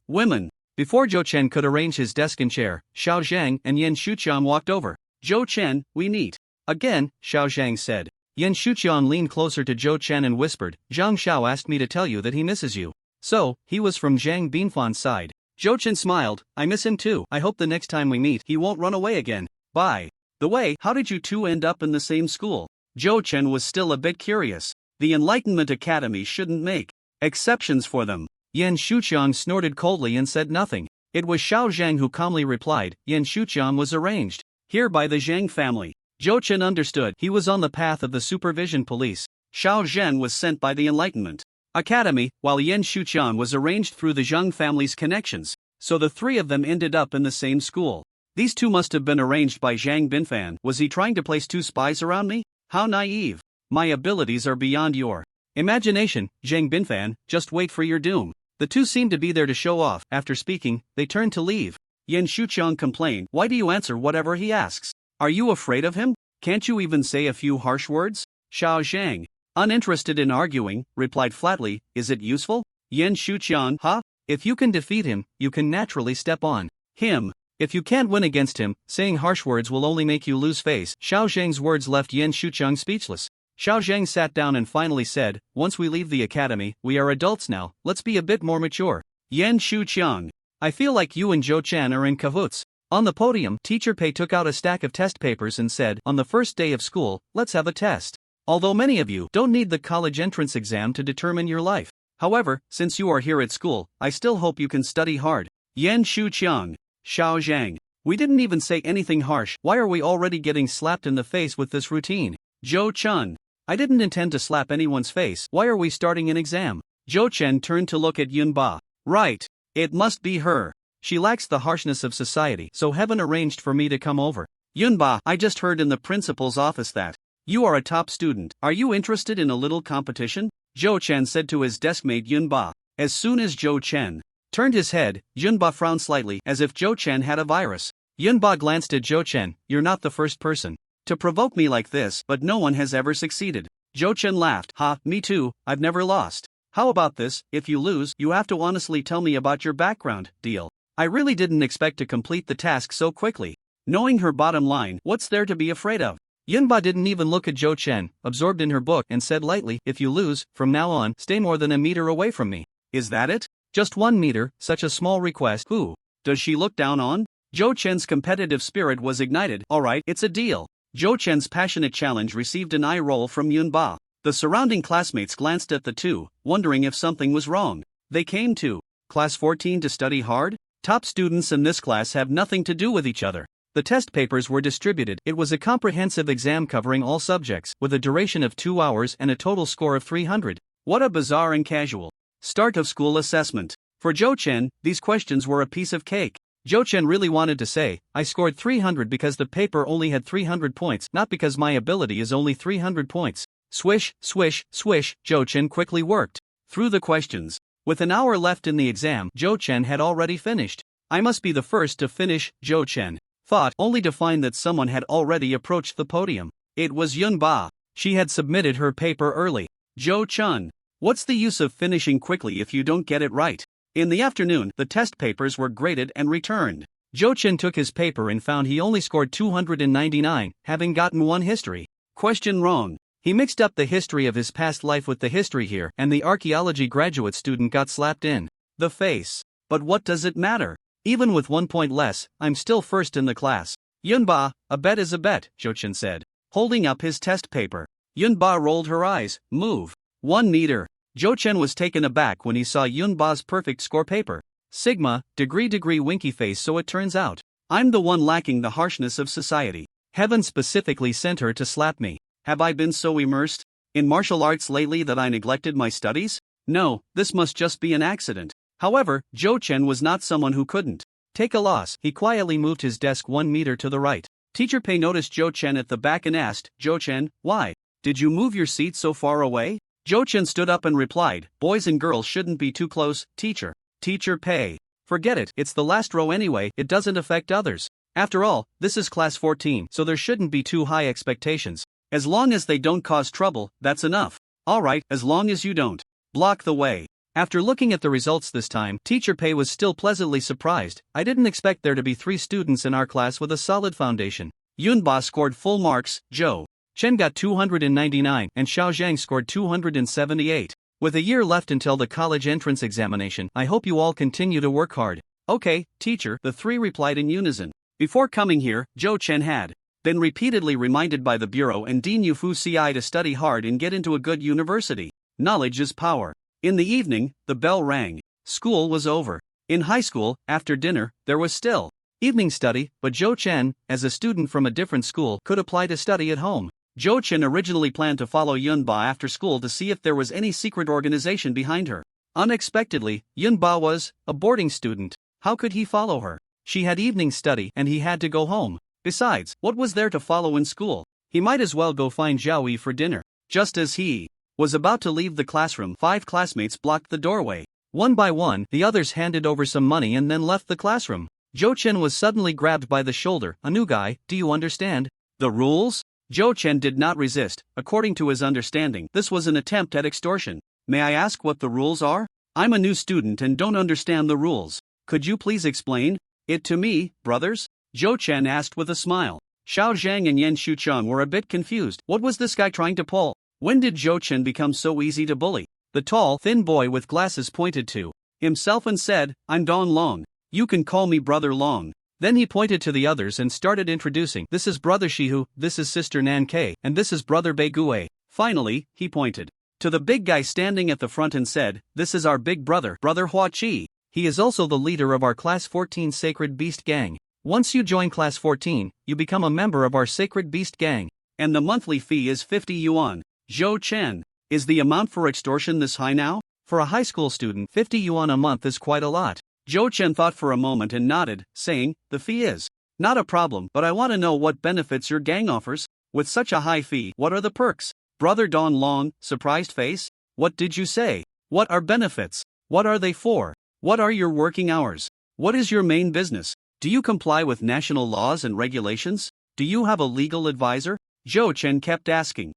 women." Before Zhou Chen could arrange his desk and chair, Xiao Zhang and Yan Shuqian walked over. "Zhou Chen, we meet again," Xiao Zhang said. Yan Shuqian leaned closer to Zhou Chen and whispered, "Zhang Xiao asked me to tell you that he misses you." So, he was from Zhang Binfan's side. Zhou Chen smiled, "I miss him too. I hope the next time we meet he won't run away again. Bye. The way, how did you two end up in the same school?" Zhou Chen was still a bit curious. The Enlightenment Academy shouldn't make exceptions for them. Yan Shuqian snorted coldly and said nothing. It was Xiao Zhang who calmly replied, "Yan Shuqian was arranged here by the Zhang family." Zhou Chen understood. He was on the path of the supervision police. Xiao Zhen was sent by the Enlightenment Academy, while Yan Shuqian was arranged through the Zhang family's connections, so the three of them ended up in the same school. These two must have been arranged by Zhang Binfan. Was he trying to place two spies around me? How naive. My abilities are beyond your imagination, Zhang Binfan, just wait for your doom. The two seemed to be there to show off. After speaking, they turned to leave. Yan Shuqian complained, "Why do you answer whatever he asks? Are you afraid of him? Can't you even say a few harsh words?" Xiao Zhang, uninterested in arguing, replied flatly, "Is it useful?" Yan Shuqian, "Huh? If you can defeat him, you can naturally step on him. If you can't win against him, saying harsh words will only make you lose face." Xiao Zhang's words left Yan Shuqian speechless. Xiao Zhang sat down and finally said, "Once we leave the academy, we are adults now, let's be a bit more mature." Yan Shuqian, "I feel like you and Zhou Chen are in cahoots." On the podium, Teacher Pei took out a stack of test papers and said, "On the first day of school, let's have a test. Although many of you don't need the college entrance exam to determine your life. However, since you are here at school, I still hope you can study hard." Yan Shuqian, Xiao Zhang, "We didn't even say anything harsh. Why are we already getting slapped in the face with this routine?" Zhou Chen, "I didn't intend to slap anyone's face. Why are we starting an exam?" Zhou Chen turned to look at Yunba. "Right. It must be her. She lacks the harshness of society, so heaven arranged for me to come over." "Yunba, I just heard in the principal's office that you are a top student. Are you interested in a little competition?" Zhou Chen said to his deskmate Yunba. As soon as Zhou Chen turned his head, Yunba frowned slightly, as if Zhou Chen had a virus. Yunba glanced at Zhou Chen. "You're not the first person to provoke me like this, but no one has ever succeeded." Zhou Chen laughed. "Ha, me too, I've never lost. How about this, if you lose, you have to honestly tell me about your background, deal? I really didn't expect to complete the task so quickly." Knowing her bottom line, what's there to be afraid of? Yunba didn't even look at Zhou Chen, absorbed in her book, and said lightly, "If you lose, from now on, stay more than a meter away from me." "Is that it? Just 1 meter, such a small request. Who does she look down on?" Zhou Chen's competitive spirit was ignited. "Alright, it's a deal." Zhou Chen's passionate challenge received an eye roll from Yunba. The surrounding classmates glanced at the two, wondering if something was wrong. They came to Class 14 to study hard? Top students in this class have nothing to do with each other. The test papers were distributed. It was a comprehensive exam covering all subjects, with a duration of 2 hours and a total score of 300. What a bizarre and casual start of school assessment. For Zhou Chen, these questions were a piece of cake. Zhou Chen really wanted to say, "I scored 300 because the paper only had 300 points, not because my ability is only 300 points. Swish, swish, swish. Zhou Chen quickly worked through the questions. With an hour left in the exam, Zhou Chen had already finished. "I must be the first to finish," Zhou Chen thought, only to find that someone had already approached the podium. It was Yunba. She had submitted her paper early. "Zhou Chen, what's the use of finishing quickly if you don't get it right?" In the afternoon, the test papers were graded and returned. Zhou Chen took his paper and found he only scored 299, having gotten 1 history question wrong. He mixed up the history of his past life with the history here, and the archaeology graduate student got slapped in the face. But what does it matter? Even with 1 point less, I'm still first in the class. "Yunba, a bet is a bet," Zhou Chen said, holding up his test paper. Yunba rolled her eyes. "Move 1 meter." Zhou Chen was taken aback when he saw Yunba's perfect score paper. Sigma, degree winky face. "So it turns out I'm the one lacking the harshness of society. Heaven specifically sent her to slap me. Have I been so immersed in martial arts lately that I neglected my studies? No, this must just be an accident." However, Zhou Chen was not someone who couldn't take a loss. He quietly moved his desk 1 meter to the right. Teacher Pei noticed Zhou Chen at the back and asked, "Zhou Chen, why did you move your seat so far away?" Zhou Chen stood up and replied, boys and girls shouldn't be too close, teacher. Teacher pay. Forget it, it's the last row anyway, it doesn't affect others. After all, this is class 14, so there shouldn't be too high expectations. As long as they don't cause trouble, that's enough. Alright, as long as you don't block the way. After looking at the results this time, Teacher Pei was still pleasantly surprised. I didn't expect there to be 3 students in our class with a solid foundation. Yunba scored full marks, Zhou Chen got 299, and Xiao Zhang scored 278. With a year left until the college entrance examination, I hope you all continue to work hard. Okay, teacher, the 3 replied in unison. Before coming here, Zhou Chen had been repeatedly reminded by the Bureau and Dean Yufu CI to study hard and get into a good university. Knowledge is power. In the evening, the bell rang. School was over. In high school, after dinner, there was still evening study, but Zhou Chen, as a student from a different school, could apply to study at home. Zhou Chen originally planned to follow Yunba after school to see if there was any secret organization behind her. Unexpectedly, Yunba was a boarding student. How could he follow her? She had evening study and he had to go home. Besides, what was there to follow in school? He might as well go find Zhao Yi for dinner. Just as he was about to leave the classroom, 5 classmates blocked the doorway. One by one, the others handed over some money and then left the classroom. Zhou Chen was suddenly grabbed by the shoulder. A new guy, do you understand the rules? Zhou Chen did not resist. According to his understanding, this was an attempt at extortion. May I ask what the rules are? I'm a new student and don't understand the rules. Could you please explain it to me, brothers? Zhou Chen asked with a smile. Xiao Zhang and Yan Shuchang were a bit confused. What was this guy trying to pull? When did Zhou Chen become so easy to bully? The tall, thin boy with glasses pointed to himself and said, I'm Don Long. You can call me Brother Long. Then he pointed to the others and started introducing. This is Brother Shihu, this is Sister Nan Kei, and this is Brother Bei Gue. Finally, he pointed to the big guy standing at the front and said, this is our big brother, Brother Hua Chi. He is also the leader of our Class 14 Sacred Beast Gang. Once you join Class 14, you become a member of our Sacred Beast Gang. And the monthly fee is 50 yuan. Zhou Chen, is the amount for extortion this high now? For a high school student, 50 yuan a month is quite a lot. Zhou Chen thought for a moment and nodded, saying, the fee is not a problem, but I want to know what benefits your gang offers. With such a high fee, what are the perks? Brother Don Long, surprised face. What did you say? What are benefits? What are they for? What are your working hours? What is your main business? Do you comply with national laws and regulations? Do you have a legal advisor? Zhou Chen kept asking.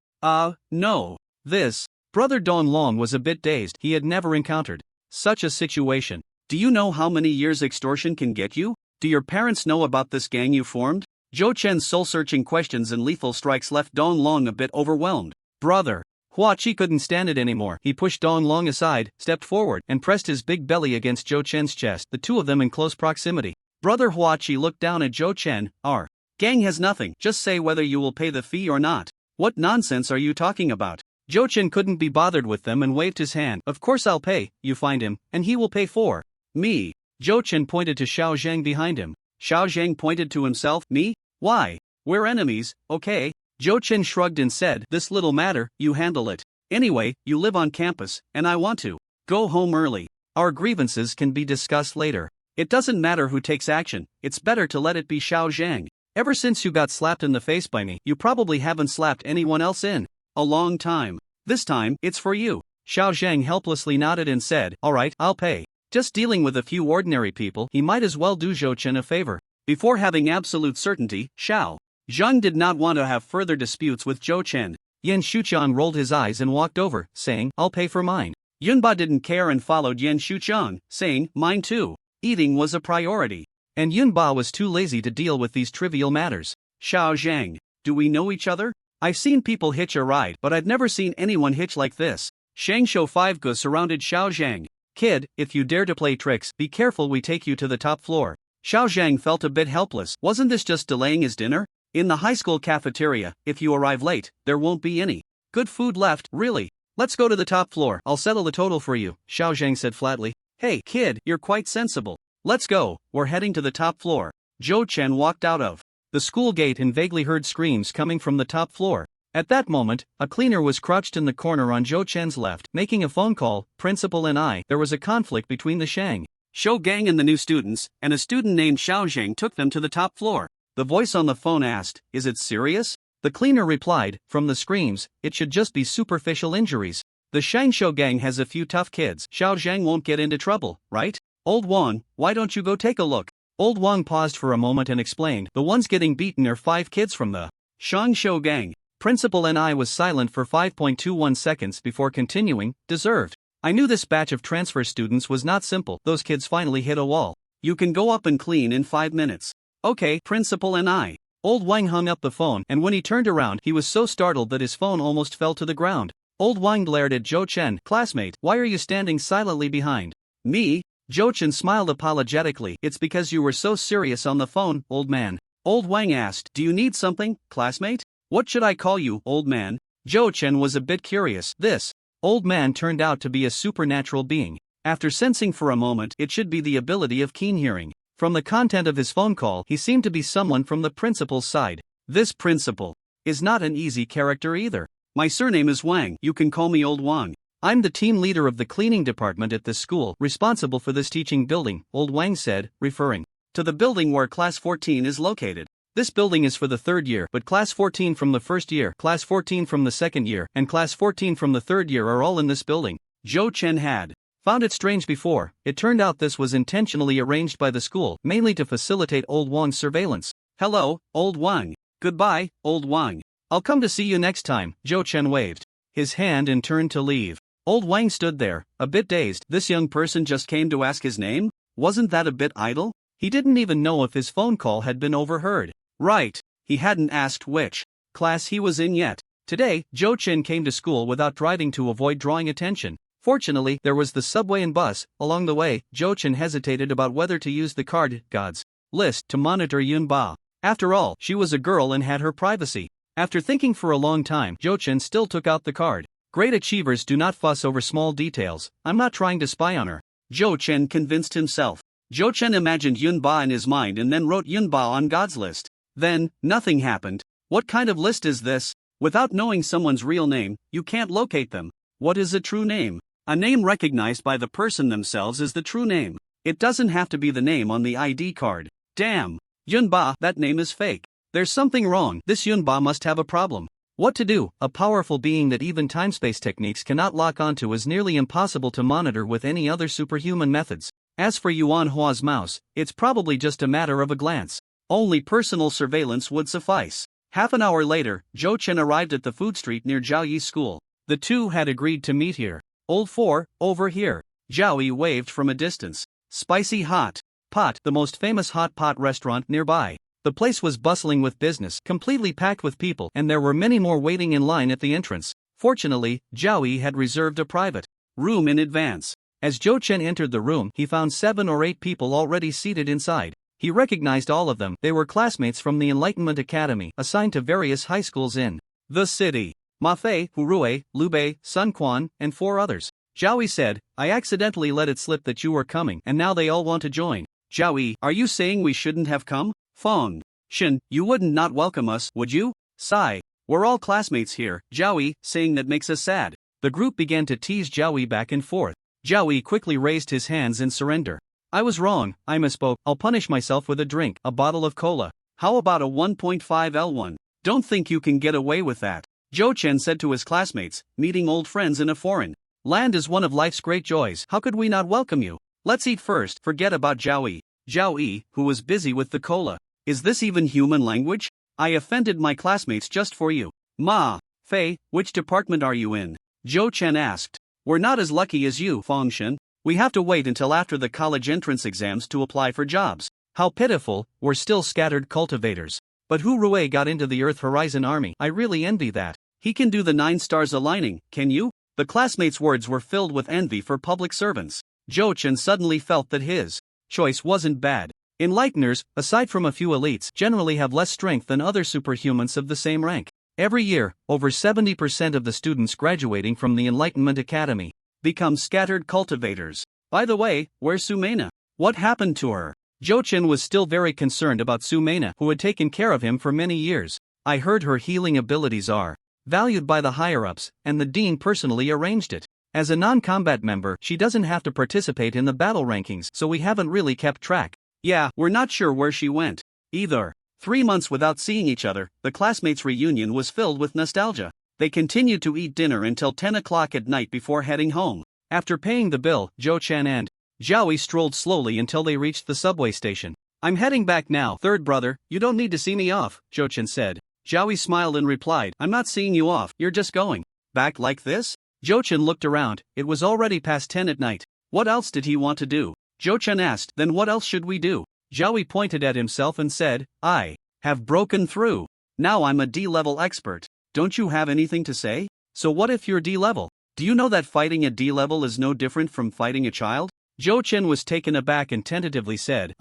No. This. Brother Don Long was a bit dazed. He had never encountered such a situation. Do you know how many years extortion can get you? Do your parents know about this gang you formed? Zhou Chen's soul-searching questions and lethal strikes left Don Long a bit overwhelmed. Brother Hua Chi couldn't stand it anymore. He pushed Don Long aside, stepped forward, and pressed his big belly against Zhou Chen's chest, the two of them in close proximity. Brother Hua Chi looked down at Zhou Chen. Our gang has nothing, just say whether you will pay the fee or not. What nonsense are you talking about? Zhou Chen couldn't be bothered with them and waved his hand. Of course I'll pay, you find him, and he will pay for me. Zhou Chen pointed to Xiao Zhang behind him. Xiao Zhang pointed to himself. Me? Why? We're enemies, okay? Zhou Chen shrugged and said, this little matter, you handle it. Anyway, you live on campus, and I want to go home early. Our grievances can be discussed later. It doesn't matter who takes action, it's better to let it be Xiao Zhang. Ever since you got slapped in the face by me, you probably haven't slapped anyone else in a long time. This time, it's for you. Xiao Zhang helplessly nodded and said, alright, I'll pay. Just dealing with a few ordinary people, he might as well do Zhou Chen a favor. Before having absolute certainty, Xiao Zhang did not want to have further disputes with Zhou Chen. Yan Shuqiang rolled his eyes and walked over, saying, I'll pay for mine. Yunba didn't care and followed Yan Shuqiang, saying, mine too. Eating was a priority. And Yunba was too lazy to deal with these trivial matters. Xiao Zhang, do we know each other? I've seen people hitch a ride, but I've never seen anyone hitch like this. Shang Shou 5 Gu surrounded Xiao Zhang. Kid, if you dare to play tricks, be careful we take you to the top floor. Xiao Zhang felt a bit helpless. Wasn't this just delaying his dinner? In the high school cafeteria, if you arrive late, there won't be any good food left, really. Let's go to the top floor, I'll settle the total for you, Xiao Zhang said flatly. Hey, kid, you're quite sensible. Let's go, we're heading to the top floor. Zhou Chen walked out of the school gate and vaguely heard screams coming from the top floor. At that moment, a cleaner was crouched in the corner on Zhou Chen's left, making a phone call. Principal and I. There was a conflict between the Xiang Shou gang and the new students, and a student named Xiao Zhang took them to the top floor. The voice on the phone asked, is it serious? The cleaner replied, from the screams, it should just be superficial injuries. The Shangshou gang has a few tough kids. Xiao Zhang won't get into trouble, right? Old Wang, why don't you go take a look? Old Wang paused for a moment and explained, the ones getting beaten are 5 kids from the Shangshou gang. Principal and I was silent for 5.21 seconds before continuing, deserved. I knew this batch of transfer students was not simple. Those kids finally hit a wall. You can go up and clean in 5 minutes. Okay, Principal and I. Old Wang hung up the phone, and when he turned around, he was so startled that his phone almost fell to the ground. Old Wang glared at Zhou Chen. Classmate, why are you standing silently behind me? Zhou Chen smiled apologetically. It's because you were so serious on the phone, old man. Old Wang asked, do you need something, classmate? What should I call you, old man? Zhou Chen was a bit curious. This old man turned out to be a supernatural being. After sensing for a moment, it should be the ability of keen hearing. From the content of his phone call, he seemed to be someone from the principal's side. This principal is not an easy character either. My surname is Wang. You can call me Old Wang. I'm the team leader of the cleaning department at this school, responsible for this teaching building, Old Wang said, referring to the building where Class 14 is located. This building is for the 3rd year, but Class 14 from the 1st year, Class 14 from the 2nd year, and Class 14 from the 3rd year are all in this building. Zhou Chen had found it strange before. It turned out this was intentionally arranged by the school, mainly to facilitate Old Wang's surveillance. Hello, Old Wang. Goodbye, Old Wang. I'll come to see you next time. Zhou Chen waved his hand and turned to leave. Old Wang stood there, a bit dazed. This young person just came to ask his name? Wasn't that a bit idle? He didn't even know if his phone call had been overheard. Right, he hadn't asked which class he was in yet. Today, Zhou Chen came to school without driving to avoid drawing attention. Fortunately, there was the subway and bus. Along the way, Zhou Chen hesitated about whether to use the card gods list to monitor Yunba. After all, she was a girl and had her privacy. After thinking for a long time, Zhou Chen still took out the card. Great achievers do not fuss over small details. I'm not trying to spy on her, Zhou Chen convinced himself. Zhou Chen imagined Yunba in his mind and then wrote Yunba on God's list. Then, nothing happened. What kind of list is this? Without knowing someone's real name, you can't locate them. What is a true name? A name recognized by the person themselves is the true name. It doesn't have to be the name on the ID card. Damn. Yunba, that name is fake. There's something wrong. This Yunba must have a problem. What to do? A powerful being that even time-space techniques cannot lock onto is nearly impossible to monitor with any other superhuman methods. As for Yuan Hua's mouse, it's probably just a matter of a glance. Only personal surveillance would suffice. Half an hour later, Zhou Chen arrived at the food street near Zhao Yi's school. The two had agreed to meet here. Old 4, over here. Zhao Yi waved from a distance. Spicy hot pot, the most famous hot pot restaurant nearby. The place was bustling with business, completely packed with people, and there were many more waiting in line at the entrance. Fortunately, Zhao Yi had reserved a private room in advance. As Zhou Chen entered the room, he found 7 or 8 people already seated inside. He recognized all of them. They were classmates from the Enlightenment Academy, assigned to various high schools in the city. Ma Fei, Hurue, Liu Bei, Sun Quan, and 4 others. Zhao Yi said, I accidentally let it slip that you were coming, and now they all want to join. Zhao Yi, are you saying we shouldn't have come? Feng Shen, you wouldn't not welcome us, would you? Sigh. We're all classmates here, Zhao Yi, saying that makes us sad. The group began to tease Zhao Yi back and forth. Zhao Yi quickly raised his hands in surrender. I was wrong, I misspoke. I'll punish myself with a drink, a bottle of cola. How about a 1.5 L1? Don't think you can get away with that. Zhou Chen said to his classmates, meeting old friends in a foreign land is one of life's great joys. How could we not welcome you? Let's eat first. Forget about Zhao Yi. Zhao Yi, who was busy with the cola. Is this even human language? I offended my classmates just for you. Ma Fei, which department are you in? Zhou Chen asked. We're not as lucky as you, Feng Shen. We have to wait until after the college entrance exams to apply for jobs. How pitiful, we're still scattered cultivators. But Hu Rui got into the Earth Horizon Army. I really envy that. He can do the 9 stars aligning, can you? The classmates' words were filled with envy for public servants. Zhou Chen suddenly felt that his choice wasn't bad. Enlighteners, aside from a few elites, generally have less strength than other superhumans of the same rank. Every year, over 70% of the students graduating from the Enlightenment Academy become scattered cultivators. By the way, where's Sumena? What happened to her? Zhou Chen was still very concerned about Sumena, who had taken care of him for many years. I heard her healing abilities are valued by the higher-ups, and the dean personally arranged it. As a non-combat member, she doesn't have to participate in the battle rankings, so we haven't really kept track. Yeah, we're not sure where she went either. 3 months without seeing each other, the classmates' reunion was filled with nostalgia. They continued to eat dinner until 10 o'clock at night before heading home. After paying the bill, Zhou Chen and Zhao Yi strolled slowly until they reached the subway station. I'm heading back now, third brother, you don't need to see me off, Zhou Chen said. Zhao Yi smiled and replied, I'm not seeing you off, you're just going back like this? Zhou Chen looked around, it was already past 10 at night. What else did he want to do? Zhou Chen asked, then what else should we do? Zhao Yi pointed at himself and said, I have broken through. Now I'm a D-level expert. Don't you have anything to say? So what if you're D-level? Do you know that fighting at D-level is no different from fighting a child? Zhou Chen was taken aback and tentatively said,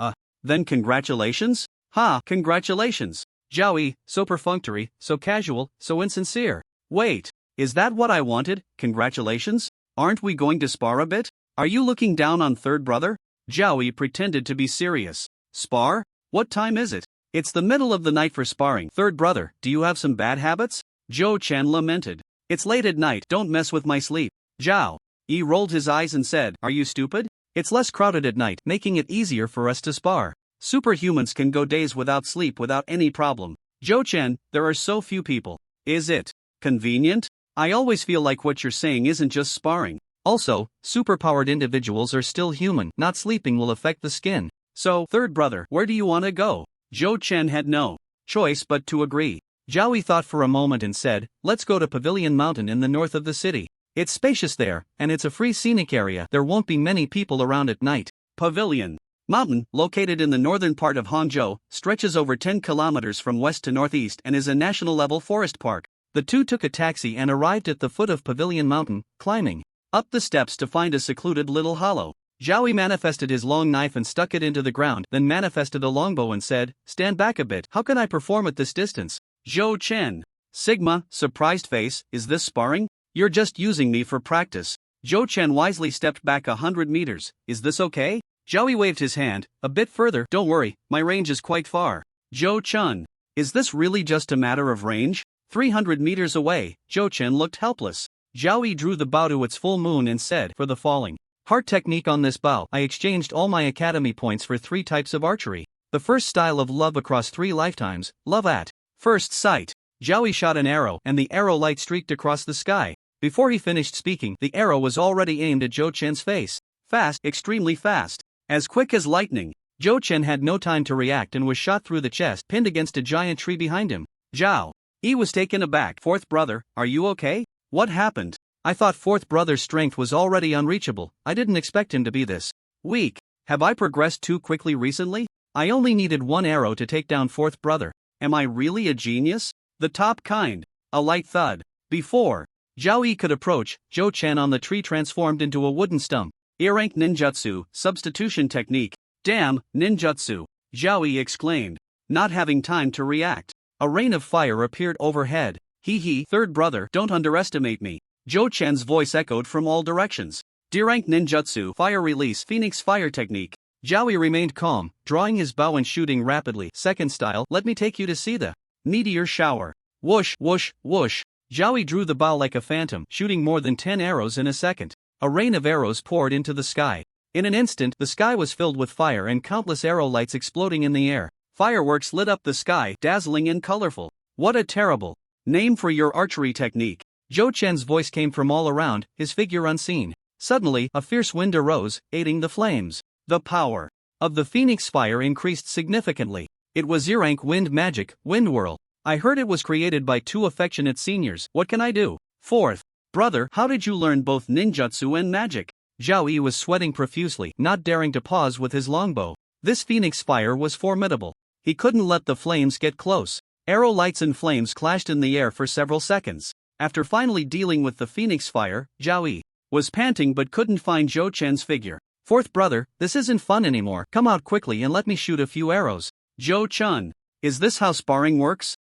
then congratulations? Ha, congratulations. Zhao Yi, so perfunctory, so casual, so insincere. Wait, is that what I wanted? Congratulations? Aren't we going to spar a bit? Are you looking down on third brother? Zhao Yi pretended to be serious. Spar? What time is it? It's the middle of the night for sparring. Third brother, do you have some bad habits? Zhou Chen lamented. It's late at night, don't mess with my sleep. Zhao Yi rolled his eyes and said, are you stupid? It's less crowded at night, making it easier for us to spar. Superhumans can go days without sleep without any problem. Zhou Chen, there are so few people. Is it convenient? I always feel like what you're saying isn't just sparring. Also, superpowered individuals are still human. Not sleeping will affect the skin. So, third brother, where do you want to go? Zhou Chen had no choice but to agree. Zhao Yi thought for a moment and said, let's go to Pavilion Mountain in the north of the city. It's spacious there, and it's a free scenic area. There won't be many people around at night. Pavilion Mountain, located in the northern part of Hangzhou, stretches over 10 kilometers from west to northeast and is a national-level forest park. The two took a taxi and arrived at the foot of Pavilion Mountain, climbing up the steps to find a secluded little hollow. Zhao Yi manifested his long knife and stuck it into the ground, then manifested a longbow and said, stand back a bit, how can I perform at this distance? Zhou Chen. Sigma, surprised face, is this sparring? You're just using me for practice. Zhou Chen wisely stepped back 100 meters, is this okay? Zhao Yi waved his hand, a bit further, don't worry, my range is quite far. Zhou Chen. Is this really just a matter of range? 300 meters away, Zhou Chen looked helpless. Zhao Yi drew the bow to its full moon and said, for the falling heart technique on this bow, I exchanged all my academy points for 3 types of archery. The first style of love across 3 lifetimes, love at first sight. Zhao Yi shot an arrow, and the arrow light streaked across the sky. Before he finished speaking, the arrow was already aimed at Zhou Chen's face. Fast, extremely fast. As quick as lightning. Zhou Chen had no time to react and was shot through the chest, pinned against a giant tree behind him. Zhao Yi was taken aback. Fourth brother, are you okay? What happened? I thought fourth brother's strength was already unreachable. I didn't expect him to be this weak. Have I progressed too quickly recently? I only needed 1 arrow to take down fourth brother. Am I really a genius? The top kind. A light thud. Before Zhao Yi could approach, Zhou Chen on the tree transformed into a wooden stump. E-rank ninjutsu, substitution technique. Damn, ninjutsu. Zhao Yi exclaimed, not having time to react. A rain of fire appeared overhead. Hee, third brother, don't underestimate me. Zhou Chen's voice echoed from all directions. D-rank ninjutsu, fire release, phoenix fire technique. Zhao Yi remained calm, drawing his bow and shooting rapidly. Second style, let me take you to see the meteor shower. Whoosh, whoosh, whoosh. Zhao Yi drew the bow like a phantom, shooting more than 10 arrows in a second. A rain of arrows poured into the sky. In an instant, the sky was filled with fire and countless arrow lights exploding in the air. Fireworks lit up the sky, dazzling and colorful. What a terrible name for your archery technique. Zhou Chen's voice came from all around, his figure unseen. Suddenly, a fierce wind arose, aiding the flames. The power of the phoenix fire increased significantly. It was E-rank wind magic, Wind Whirl. I heard it was created by 2 affectionate seniors. What can I do? Fourth brother, how did you learn both ninjutsu and magic? Zhao Yi was sweating profusely, not daring to pause with his longbow. This phoenix fire was formidable. He couldn't let the flames get close. Arrow lights and flames clashed in the air for several seconds. After finally dealing with the phoenix fire, Zhao Yi was panting but couldn't find Zhou Chen's figure. Fourth brother, this isn't fun anymore. Come out quickly and let me shoot a few arrows. Zhou Chen. Is this how sparring works?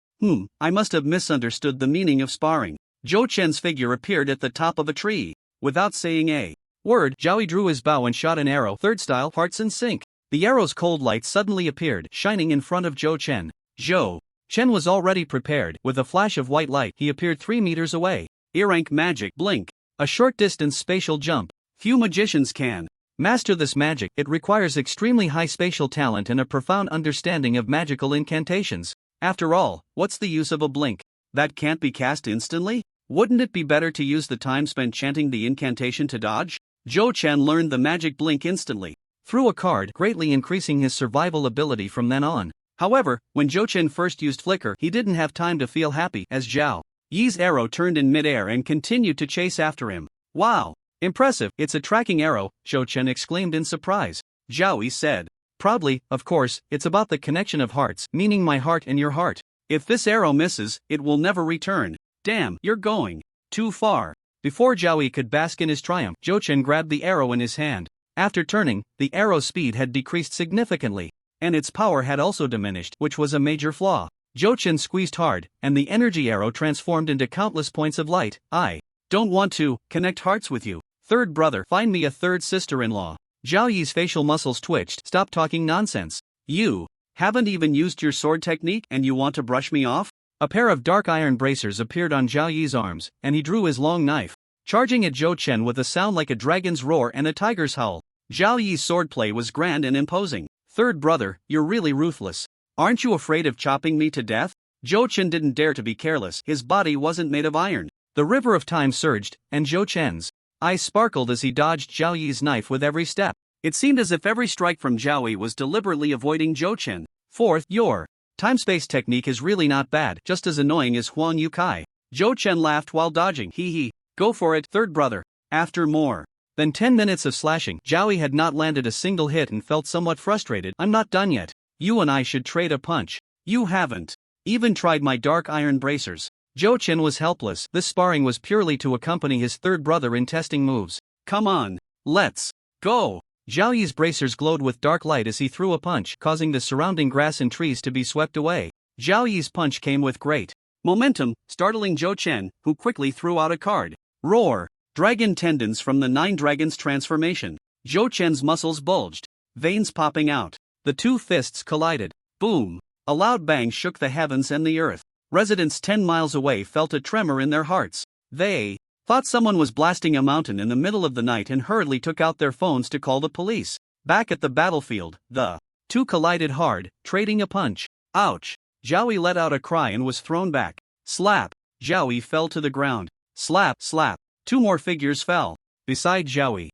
I must have misunderstood the meaning of sparring. Zhou Chen's figure appeared at the top of a tree. Without saying a word, Zhao Yi drew his bow and shot an arrow. Third style, hearts in sync. The arrow's cold light suddenly appeared, shining in front of Zhou Chen. Zhou Chen was already prepared. With a flash of white light, he appeared 3 meters away. E-rank magic, blink. A short distance spatial jump. Few magicians can master this magic. It requires extremely high spatial talent and a profound understanding of magical incantations. After all, what's the use of a blink that can't be cast instantly? Wouldn't it be better to use the time spent chanting the incantation to dodge? Zhou Chen learned the magic blink instantly, threw a card, greatly increasing his survival ability from then on. However, when Zhou Chen first used Flicker, he didn't have time to feel happy, as Zhao Yi's arrow turned in midair and continued to chase after him. Wow! Impressive, it's a tracking arrow, Zhou Chen exclaimed in surprise. Zhao Yi said. Proudly, of course, it's about the connection of hearts, meaning my heart and your heart. If this arrow misses, it will never return. Damn, you're going too far. Before Zhao Yi could bask in his triumph, Zhou Chen grabbed the arrow in his hand. After turning, the arrow's speed had decreased significantly, and its power had also diminished, which was a major flaw. Zhou Chen squeezed hard, and the energy arrow transformed into countless points of light. I don't want to connect hearts with you. Third brother, find me a third sister-in-law. Zhao Yi's facial muscles twitched. Stop talking nonsense. You haven't even used your sword technique and you want to brush me off? A pair of dark iron bracers appeared on Zhao Yi's arms, and he drew his long knife, charging at Zhou Chen with a sound like a dragon's roar and a tiger's howl. Zhao Yi's swordplay was grand and imposing. Third brother, you're really ruthless. Aren't you afraid of chopping me to death? Zhou Chen didn't dare to be careless. His body wasn't made of iron. The river of time surged, and Zhou Chen's eyes sparkled as he dodged Zhao Yi's knife with every step. It seemed as if every strike from Zhao Yi was deliberately avoiding Zhou Chen. Fourth, your time-space technique is really not bad, just as annoying as Huang Yukai. Zhou Chen laughed while dodging. Hee hee. Go for it, third brother. After more than 10 minutes of slashing, Zhao Yi had not landed a single hit and felt somewhat frustrated. I'm not done yet. You and I should trade a punch. You haven't even tried my dark iron bracers. Zhou Chen was helpless. This sparring was purely to accompany his third brother in testing moves. Come on, let's go. Zhao Yi's bracers glowed with dark light as he threw a punch, causing the surrounding grass and trees to be swept away. Zhao Yi's punch came with great momentum, startling Zhou Chen, who quickly threw out a card. Roar! Dragon tendons from the Nine Dragons transformation. Zhou Chen's muscles bulged, veins popping out. The two fists collided. Boom! A loud bang shook the heavens and the earth. Residents 10 miles away felt a tremor in their hearts. They thought someone was blasting a mountain in the middle of the night and hurriedly took out their phones to call the police. Back at the battlefield, the two collided hard, trading a punch. Ouch! Zhao Yi let out a cry and was thrown back. Slap! Zhao Yi fell to the ground. Slap! Slap! Two more figures fell. Beside Zhao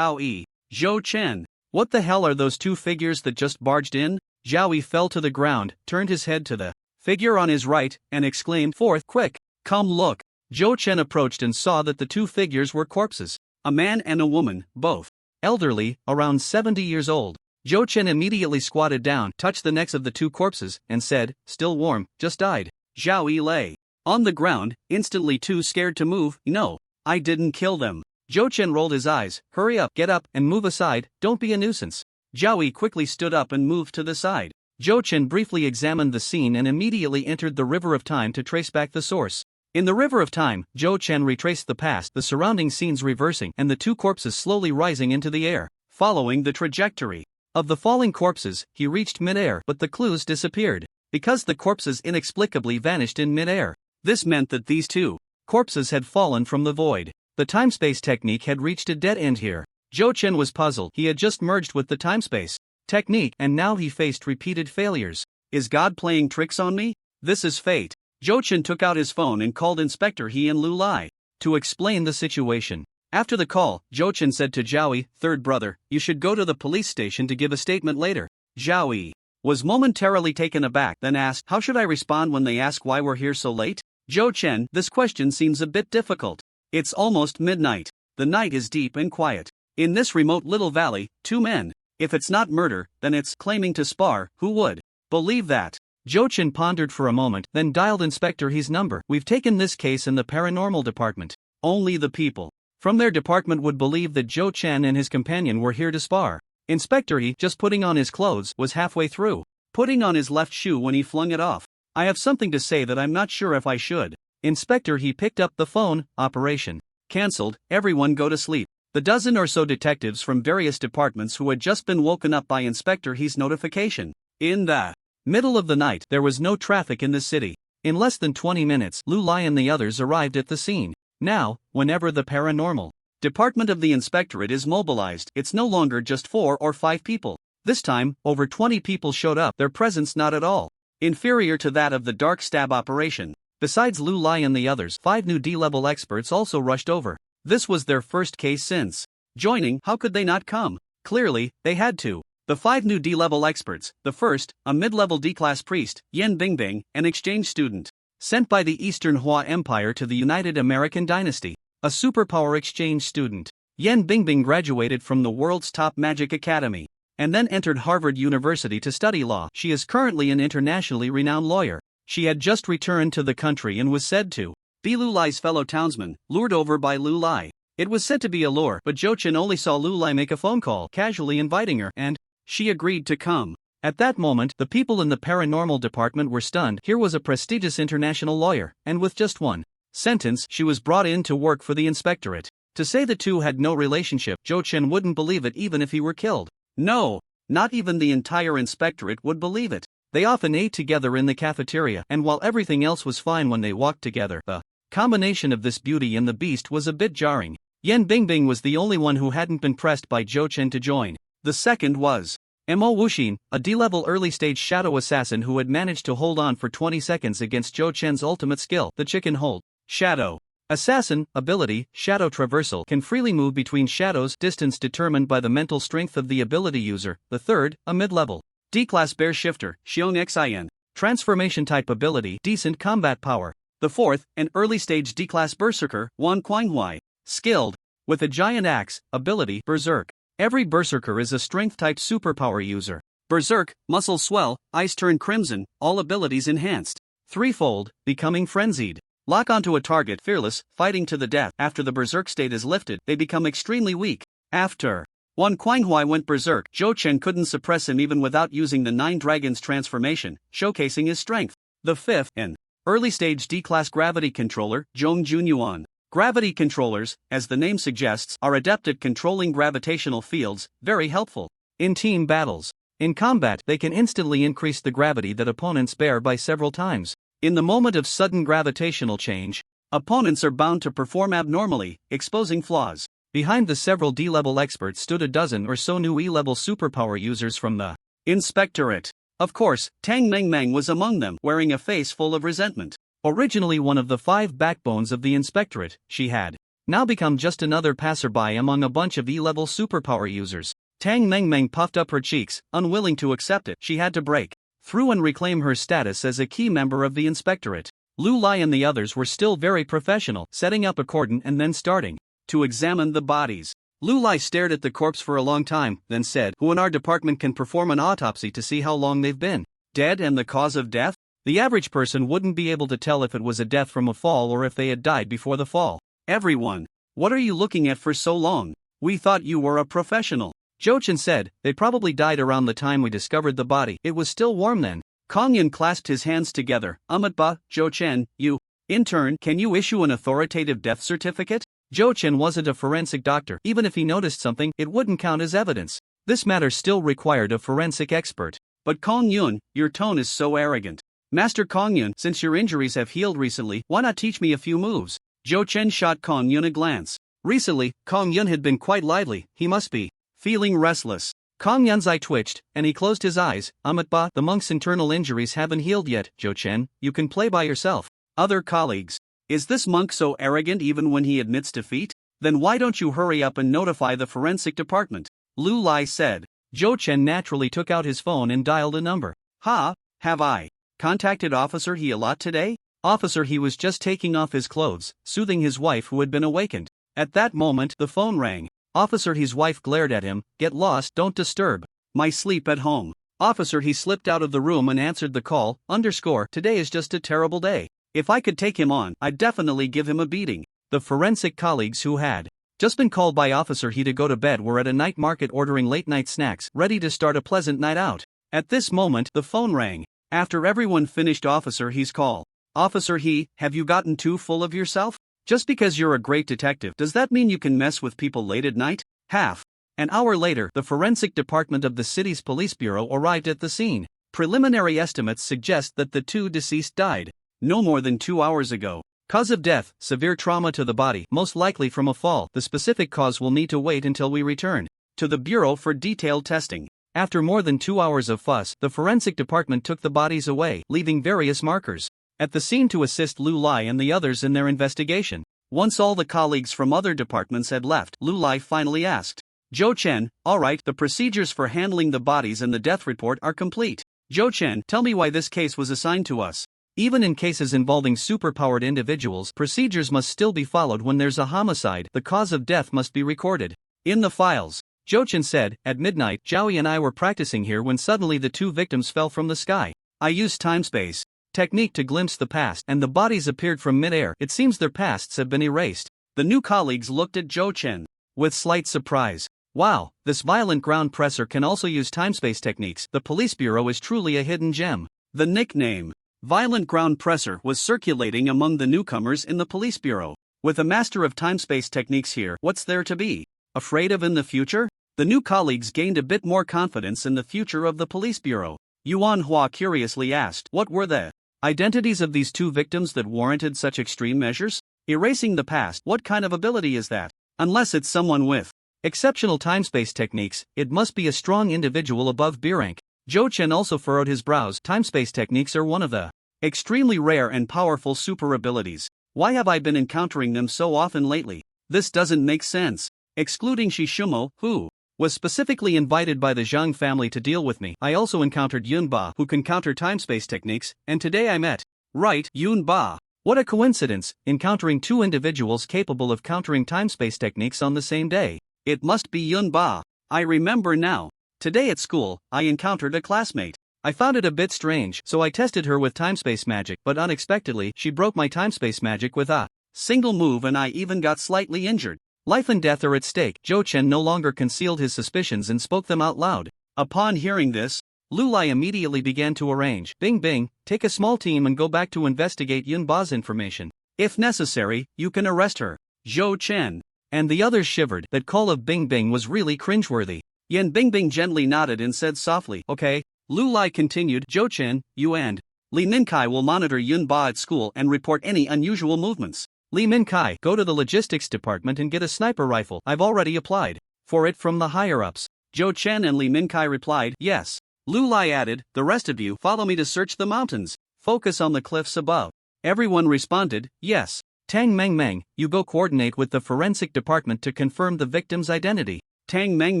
Yi, Zhou Chen. What the hell are those two figures that just barged in? Zhao Yi fell to the ground, turned his head to the figure on his right, and exclaimed, Fourth, quick, come look. Zhou Chen approached and saw that the two figures were corpses. A man and a woman, both elderly, around 70 years old. Zhou Chen immediately squatted down, touched the necks of the two corpses, and said, still warm, just died. Zhao Yi lay on the ground, instantly too scared to move. No, I didn't kill them. Zhou Chen rolled his eyes. Hurry up, get up, and move aside, don't be a nuisance. Zhao Yi quickly stood up and moved to the side. Zhou Chen briefly examined the scene and immediately entered the River of Time to trace back the source. In the River of Time, Zhou Chen retraced the past, the surrounding scenes reversing and the two corpses slowly rising into the air. Following the trajectory of the falling corpses, he reached mid-air, but the clues disappeared, because the corpses inexplicably vanished in mid-air. This meant that these two corpses had fallen from the void. The time-space technique had reached a dead end here. Zhou Chen was puzzled. He had just merged with the time-space technique, and now he faced repeated failures. Is God playing tricks on me? This is fate. Zhou Chen took out his phone and called Inspector He and Lu Lai to explain the situation. After the call, Zhou Chen said to Zhao Yi, third brother, you should go to the police station to give a statement later. Zhao Yi was momentarily taken aback, then asked, how should I respond when they ask why we're here so late? Zhou Chen, this question seems a bit difficult. It's almost midnight. The night is deep and quiet. In this remote little valley, two men. If it's not murder, then it's claiming to spar. Who would believe that? Zhou Chen pondered for a moment, then dialed Inspector He's number. We've taken this case in the paranormal department. Only the people from their department would believe that Zhou Chen and his companion were here to spar. Inspector He, just putting on his clothes, was halfway through putting on his left shoe when he flung it off. I have something to say that I'm not sure if I should. Inspector He picked up the phone. Operation cancelled. Everyone go to sleep. The dozen or so detectives from various departments who had just been woken up by Inspector He's notification. In the middle of the night, there was no traffic in the city. In less than 20 minutes, Lu Lai and the others arrived at the scene. Now, whenever the paranormal department of the inspectorate is mobilized, it's no longer just 4 or 5 people. This time, over 20 people showed up, their presence not at all inferior to that of the dark stab operation. Besides Lu Lai and the others, 5 new D-level experts also rushed over. This was their first case since joining. How could they not come? Clearly, they had to. The 5 new D-level experts, the first, a mid-level D-class priest, Yan Bingbing, an exchange student, sent by the Eastern Hua Empire to the United American Dynasty, a superpower exchange student. Yan Bingbing graduated from the world's top magic academy, and then entered Harvard University to study law. She is currently an internationally renowned lawyer. She had just returned to the country and was said to be Lu Lai's fellow townsman, lured over by Lu Lai. It was said to be a lure, but Zhou Chen only saw Lu Lai make a phone call, casually inviting her, and she agreed to come. At that moment, the people in the paranormal department were stunned. Here was a prestigious international lawyer, and with just one sentence, she was brought in to work for the inspectorate. To say the two had no relationship, Zhou Chen wouldn't believe it even if he were killed. No, not even the entire inspectorate would believe it. They often ate together in the cafeteria, and while everything else was fine when they walked together, the combination of this beauty and the beast was a bit jarring. Yan Bingbing was the only one who hadn't been pressed by Zhou Chen to join. The second was Mo Wuxin, a D-level early-stage shadow assassin who had managed to hold on for 20 seconds against Zhou Chen's ultimate skill, the chicken hold. Shadow assassin ability, shadow traversal, can freely move between shadows, distance determined by the mental strength of the ability user. The third, a mid-level D-class bear shifter, Xiong Xin, transformation type ability, decent combat power. The fourth, an early-stage D-class berserker, Wan Kuanghuai, skilled with a giant axe, ability, berserk. Every berserker is a strength-type superpower user. Berserk, muscle swell, eyes turn crimson, all abilities enhanced. Threefold, becoming frenzied. Lock onto a target, fearless, fighting to the death. After the berserk state is lifted, they become extremely weak. After Wan Kuanghuai went berserk, Zhou Chen couldn't suppress him even without using the 9 Dragons transformation, showcasing his strength. The fifth, an early-stage D-class gravity controller, Zhong Junyuan. Gravity controllers, as the name suggests, are adept at controlling gravitational fields, very helpful in team battles. In combat, they can instantly increase the gravity that opponents bear by several times. In the moment of sudden gravitational change, opponents are bound to perform abnormally, exposing flaws. Behind the several D-level experts stood a dozen or so new E-level superpower users from the inspectorate. Of course, Tang Mengmeng was among them, wearing a face full of resentment. Originally one of the 5 backbones of the inspectorate, she had now become just another passerby among a bunch of E-level superpower users. Tang Mengmeng puffed up her cheeks, unwilling to accept it. She had to break through and reclaim her status as a key member of the inspectorate. Lu Lai and the others were still very professional, setting up a cordon and then starting to examine the bodies. Lu Lai stared at the corpse for a long time, then said, "Who in our department can perform an autopsy to see how long they've been dead and the cause of death?" The average person wouldn't be able to tell if it was a death from a fall or if they had died before the fall. Everyone, what are you looking at for so long? We thought you were a professional. Zhou Chen said, "They probably died around the time we discovered the body. It was still warm then." Cang Yun clasped his hands together. "Ba, Zhou Chen, you, in turn, can you issue an authoritative death certificate?" Zhou Chen wasn't a forensic doctor. Even if he noticed something, it wouldn't count as evidence. This matter still required a forensic expert. "But Cang Yun, your tone is so arrogant. Master Cang Yun, since your injuries have healed recently, why not teach me a few moves?" Zhou Chen shot Cang Yun a glance. Recently, Cang Yun had been quite lively. He must be feeling restless. Cang Yun's eye twitched, and he closed his eyes. Ba, the monk's internal injuries haven't healed yet, Zhou Chen. You can play by yourself." Other colleagues, "Is this monk so arrogant even when he admits defeat? Then why don't you hurry up and notify the forensic department?" Lu Lai said. Zhou Chen naturally took out his phone and dialed a number. "Ha, have I contacted Officer He a lot today?" Officer He was just taking off his clothes, soothing his wife who had been awakened. At that moment, the phone rang. Officer He's wife glared at him. "Get lost, don't disturb my sleep at home." Officer He slipped out of the room and answered the call. Today is just a terrible day. If I could take him on, I'd definitely give him a beating. The forensic colleagues who had just been called by Officer He to go to bed were at a night market ordering late-night snacks, ready to start a pleasant night out. At this moment, the phone rang. After everyone finished Officer He's call, "Officer He, have you gotten too full of yourself? Just because you're a great detective, does that mean you can mess with people late at night?" Half an hour later, the forensic department of the city's police bureau arrived at the scene. Preliminary estimates suggest that the 2 deceased died no more than 2 hours ago. Cause of death, severe trauma to the body, most likely from a fall. The specific cause will need to wait until we return to the bureau for detailed testing. After more than 2 hours of fuss, the forensic department took the bodies away, leaving various markers at the scene to assist Lu Lai and the others in their investigation. Once all the colleagues from other departments had left, Lu Lai finally asked, Zhou Chen, alright, the procedures for handling the bodies and the death report are complete. Zhou Chen, tell me why this case was assigned to us. Even in cases involving superpowered individuals, procedures must still be followed when there's a homicide. The cause of death must be recorded in the files. Zhou Chen said, at midnight, Zhaoyi and I were practicing here when suddenly the two victims fell from the sky. I used time-space technique to glimpse the past, and the bodies appeared from mid-air. It seems their pasts have been erased. The new colleagues looked at Zhou Chen with slight surprise. Wow, this violent ground presser can also use time-space techniques. The police bureau is truly a hidden gem. The nickname, Violent Ground Presser, was circulating among the newcomers in the police bureau. With a master of time-space techniques here, what's there to be afraid of in the future? The new colleagues gained a bit more confidence in the future of the police bureau. Yuan Hua curiously asked, what were the identities of these two victims that warranted such extreme measures? Erasing the past, what kind of ability is that? Unless it's someone with exceptional time-space techniques, it must be a strong individual above B rank. Zhou Chen also furrowed his brows. Time-space techniques are one of the extremely rare and powerful super abilities. Why have I been encountering them so often lately? This doesn't make sense. Excluding Shishumo, who was specifically invited by the Zhang family to deal with me, I also encountered Yun Ba, who can counter time-space techniques, and today I met, right, Yun Ba. What a coincidence, encountering two individuals capable of countering time-space techniques on the same day. It must be Yun Ba. I remember now. Today at school, I encountered a classmate. I found it a bit strange, so I tested her with time-space magic, but unexpectedly, she broke my time-space magic with a single move and I even got slightly injured. Life and death are at stake. Zhou Chen no longer concealed his suspicions and spoke them out loud. Upon hearing this, Lu Lai immediately began to arrange. Bing Bing, take a small team and go back to investigate Yun Ba's information. If necessary, you can arrest her. Zhou Chen and the others shivered. That call of Bing Bing was really cringeworthy. Yan Bingbing gently nodded and said softly, okay. Lu Lai continued, Zhou Chen, you and Li Minkai will monitor Yun Ba at school and report any unusual movements. Li Minkai, go to the logistics department and get a sniper rifle. I've already applied for it from the higher-ups. Zhou Chen and Li Minkai replied, yes. Lu Lai added, the rest of you follow me to search the mountains. Focus on the cliffs above. Everyone responded, yes. Tang Meng Meng, you go coordinate with the forensic department to confirm the victim's identity. Tang Meng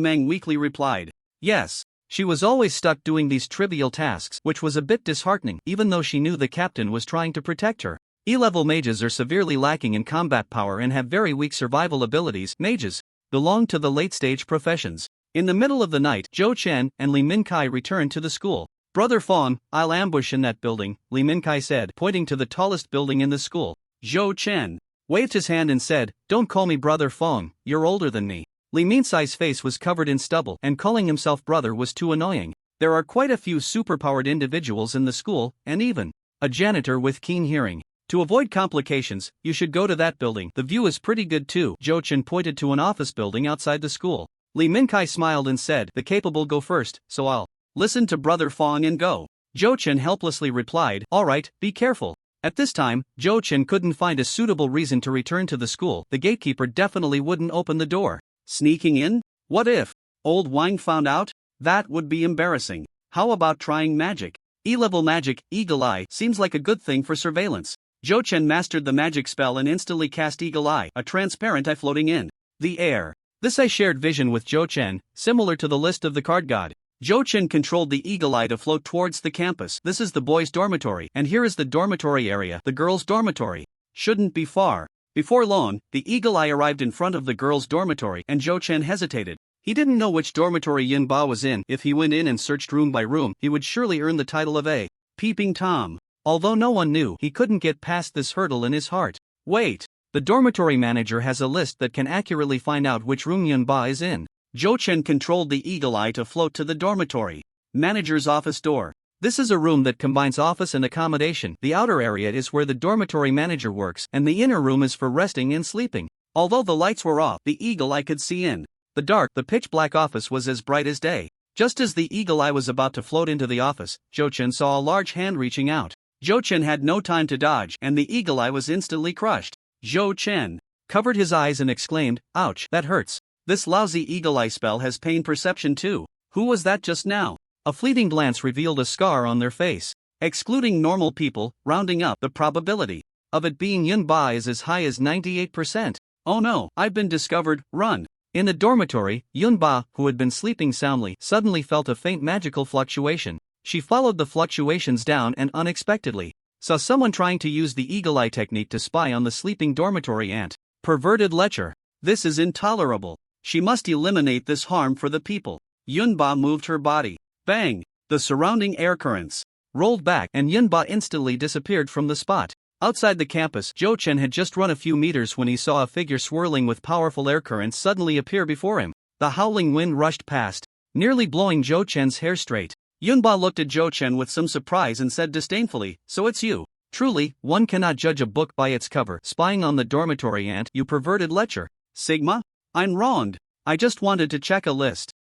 Meng weakly replied, yes. She was always stuck doing these trivial tasks, which was a bit disheartening, even though she knew the captain was trying to protect her. E-level mages are severely lacking in combat power and have very weak survival abilities. Mages belong to the late-stage professions. In the middle of the night, Zhou Chen and Li Minkai returned to the school. Brother Fong, I'll ambush in that building, Li Minkai said, pointing to the tallest building in the school. Zhou Chen waved his hand and said, don't call me Brother Fong, you're older than me. Li Minsai's face was covered in stubble, and calling himself brother was too annoying. There are quite a few superpowered individuals in the school, and even a janitor with keen hearing. To avoid complications, you should go to that building. The view is pretty good too. Zhou Chen pointed to an office building outside the school. Li Minkai smiled and said, the capable go first, so I'll listen to Brother Fong and go. Zhou Chen helplessly replied, alright, be careful. At this time, Zhou Chen couldn't find a suitable reason to return to the school. The gatekeeper definitely wouldn't open the door. Sneaking in? What if old Wang found out? That would be embarrassing. How about trying magic? E-level magic, Eagle Eye, seems like a good thing for surveillance. Zhou Chen mastered the magic spell and instantly cast Eagle Eye, a transparent eye floating in the air. This eye shared vision with Zhou Chen, similar to the list of the card god. Zhou Chen controlled the Eagle Eye to float towards the campus. This is the boys' dormitory, and here is the dormitory area. The girls' dormitory shouldn't be far. Before long, the Eagle Eye arrived in front of the girls' dormitory, and Zhou Chen hesitated. He didn't know which dormitory Yin Ba was in. If he went in and searched room by room, he would surely earn the title of a peeping Tom. Although no one knew, he couldn't get past this hurdle in his heart. Wait, the dormitory manager has a list that can accurately find out which room Yin Ba is in. Zhou Chen controlled the Eagle Eye to float to the dormitory manager's office door. This is a room that combines office and accommodation. The outer area is where the dormitory manager works, and the inner room is for resting and sleeping. Although the lights were off, the Eagle Eye could see in the pitch-black office was as bright as day. Just as the Eagle Eye was about to float into the office, Zhou Chen saw a large hand reaching out. Zhou Chen had no time to dodge, and the Eagle Eye was instantly crushed. Zhou Chen covered his eyes and exclaimed, ouch, that hurts. This lousy Eagle Eye spell has pain perception too. Who was that just now? A fleeting glance revealed a scar on their face. Excluding normal people, rounding up, the probability of it being Yunba is as high as 98%. Oh no, I've been discovered, run. In the dormitory, Yunba, who had been sleeping soundly, suddenly felt a faint magical fluctuation. She followed the fluctuations down and unexpectedly saw someone trying to use the eagle eye technique to spy on the sleeping dormitory ant. Perverted lecher. This is intolerable. She must eliminate this harm for the people. Yunba moved her body. Bang! The surrounding air currents rolled back and Yunba instantly disappeared from the spot. Outside the campus, Zhou Chen had just run a few meters when he saw a figure swirling with powerful air currents suddenly appear before him. The howling wind rushed past, nearly blowing Zhou Chen's hair straight. Yunba looked at Zhou Chen with some surprise and said disdainfully, "So it's you. Truly, one cannot judge a book by its cover. Spying on the dormitory ant, you perverted lecher." Sigma? I'm wronged. I just wanted to check a list.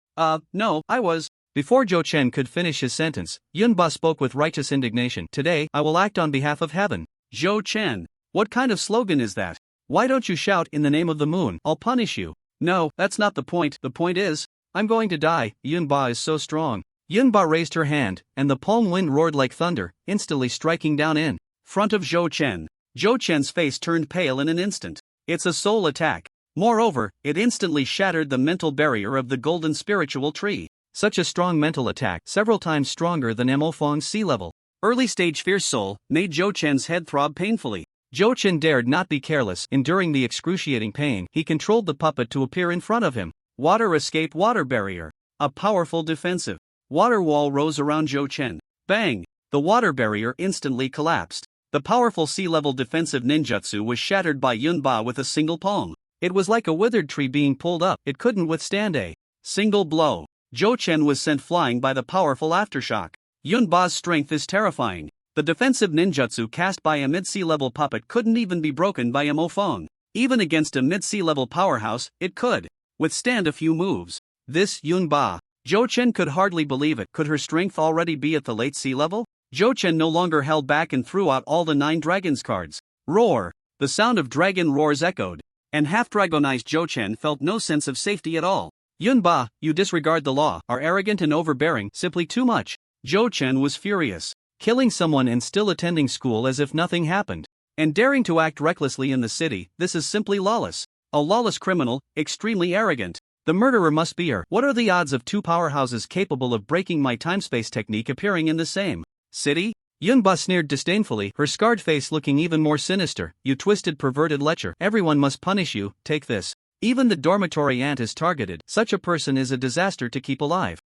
No, I was. Before Zhou Chen could finish his sentence, Yunba spoke with righteous indignation. Today, I will act on behalf of heaven. Zhou Chen, what kind of slogan is that? Why don't you shout in the name of the moon? I'll punish you. No, that's not the point. The point is, I'm going to die. Yunba is so strong. Yunba raised her hand, and the palm wind roared like thunder, instantly striking down in front of Zhou Chen. Zhou Chen's face turned pale in an instant. It's a soul attack. Moreover, it instantly shattered the mental barrier of the golden spiritual tree. Such a strong mental attack, several times stronger than Mo Fong's sea level early-stage fierce soul, made Zhou Chen's head throb painfully. Zhou Chen dared not be careless. Enduring the excruciating pain, he controlled the puppet to appear in front of him. Water escape water barrier. A powerful defensive water wall rose around Zhou Chen. Bang! The water barrier instantly collapsed. The powerful sea-level defensive ninjutsu was shattered by Yunba with a single palm. It was like a withered tree being pulled up. It couldn't withstand a single blow. Zhou Chen was sent flying by the powerful aftershock. Yunba's strength is terrifying. The defensive ninjutsu cast by a mid-sea level puppet couldn't even be broken by a Mo Fong. Even against a mid-sea level powerhouse, it could withstand a few moves. This Yunba. Zhou Chen could hardly believe it. Could her strength already be at the late sea level? Zhou Chen no longer held back and threw out all the 9 dragons cards. Roar! The sound of dragon roars echoed, and half-dragonized Zhou Chen felt no sense of safety at all. Yunba, you disregard the law, are arrogant and overbearing, simply too much. Zhou Chen was furious. Killing someone and still attending school as if nothing happened. And daring to act recklessly in the city, this is simply lawless. A lawless criminal, extremely arrogant. The murderer must be her. What are the odds of 2 powerhouses capable of breaking my time-space technique appearing in the same city? Yunba sneered disdainfully, her scarred face looking even more sinister. You twisted perverted lecher. Everyone must punish you, take this. Even the dormitory ant is targeted. Such a person is a disaster to keep alive.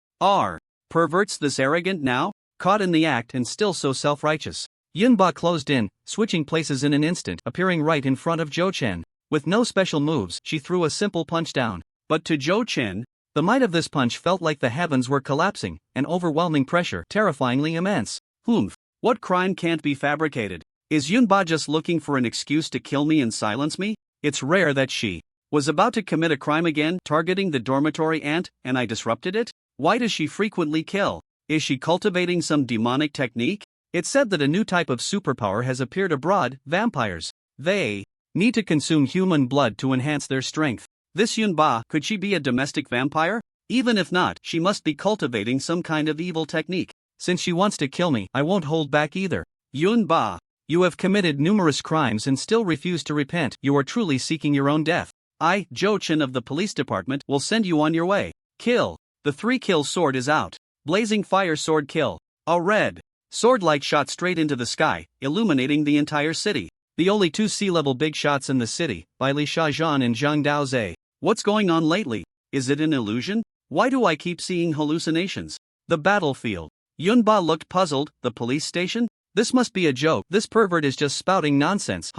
Perverts this arrogant now? Caught in the act and still so self-righteous. Yunba closed in, switching places in an instant, appearing right in front of Zhou Chen. With no special moves, she threw a simple punch down. But to Zhou Chen, the might of this punch felt like the heavens were collapsing, an overwhelming pressure, terrifyingly immense. What crime can't be fabricated? Is Yunba just looking for an excuse to kill me and silence me? It's rare that she was about to commit a crime again, targeting the dormitory ant, and I disrupted it? Why does she frequently kill? Is she cultivating some demonic technique? It's said that a new type of superpower has appeared abroad, vampires. They need to consume human blood to enhance their strength. This Yunba, could she be a domestic vampire? Even if not, she must be cultivating some kind of evil technique. Since she wants to kill me, I won't hold back either. Yunba, you have committed numerous crimes and still refuse to repent. You are truly seeking your own death. I, Zhou Chen of the police department, will send you on your way. Kill. The 3-kill sword is out. Blazing fire sword kill. A red sword light shot straight into the sky, illuminating the entire city. The only 2 sea-level big shots in the city, by Li Shazhan and Zhang Daozhe. What's going on lately? Is it an illusion? Why do I keep seeing hallucinations? The battlefield. Yunba looked puzzled. The police station? This must be a joke. This pervert is just spouting nonsense.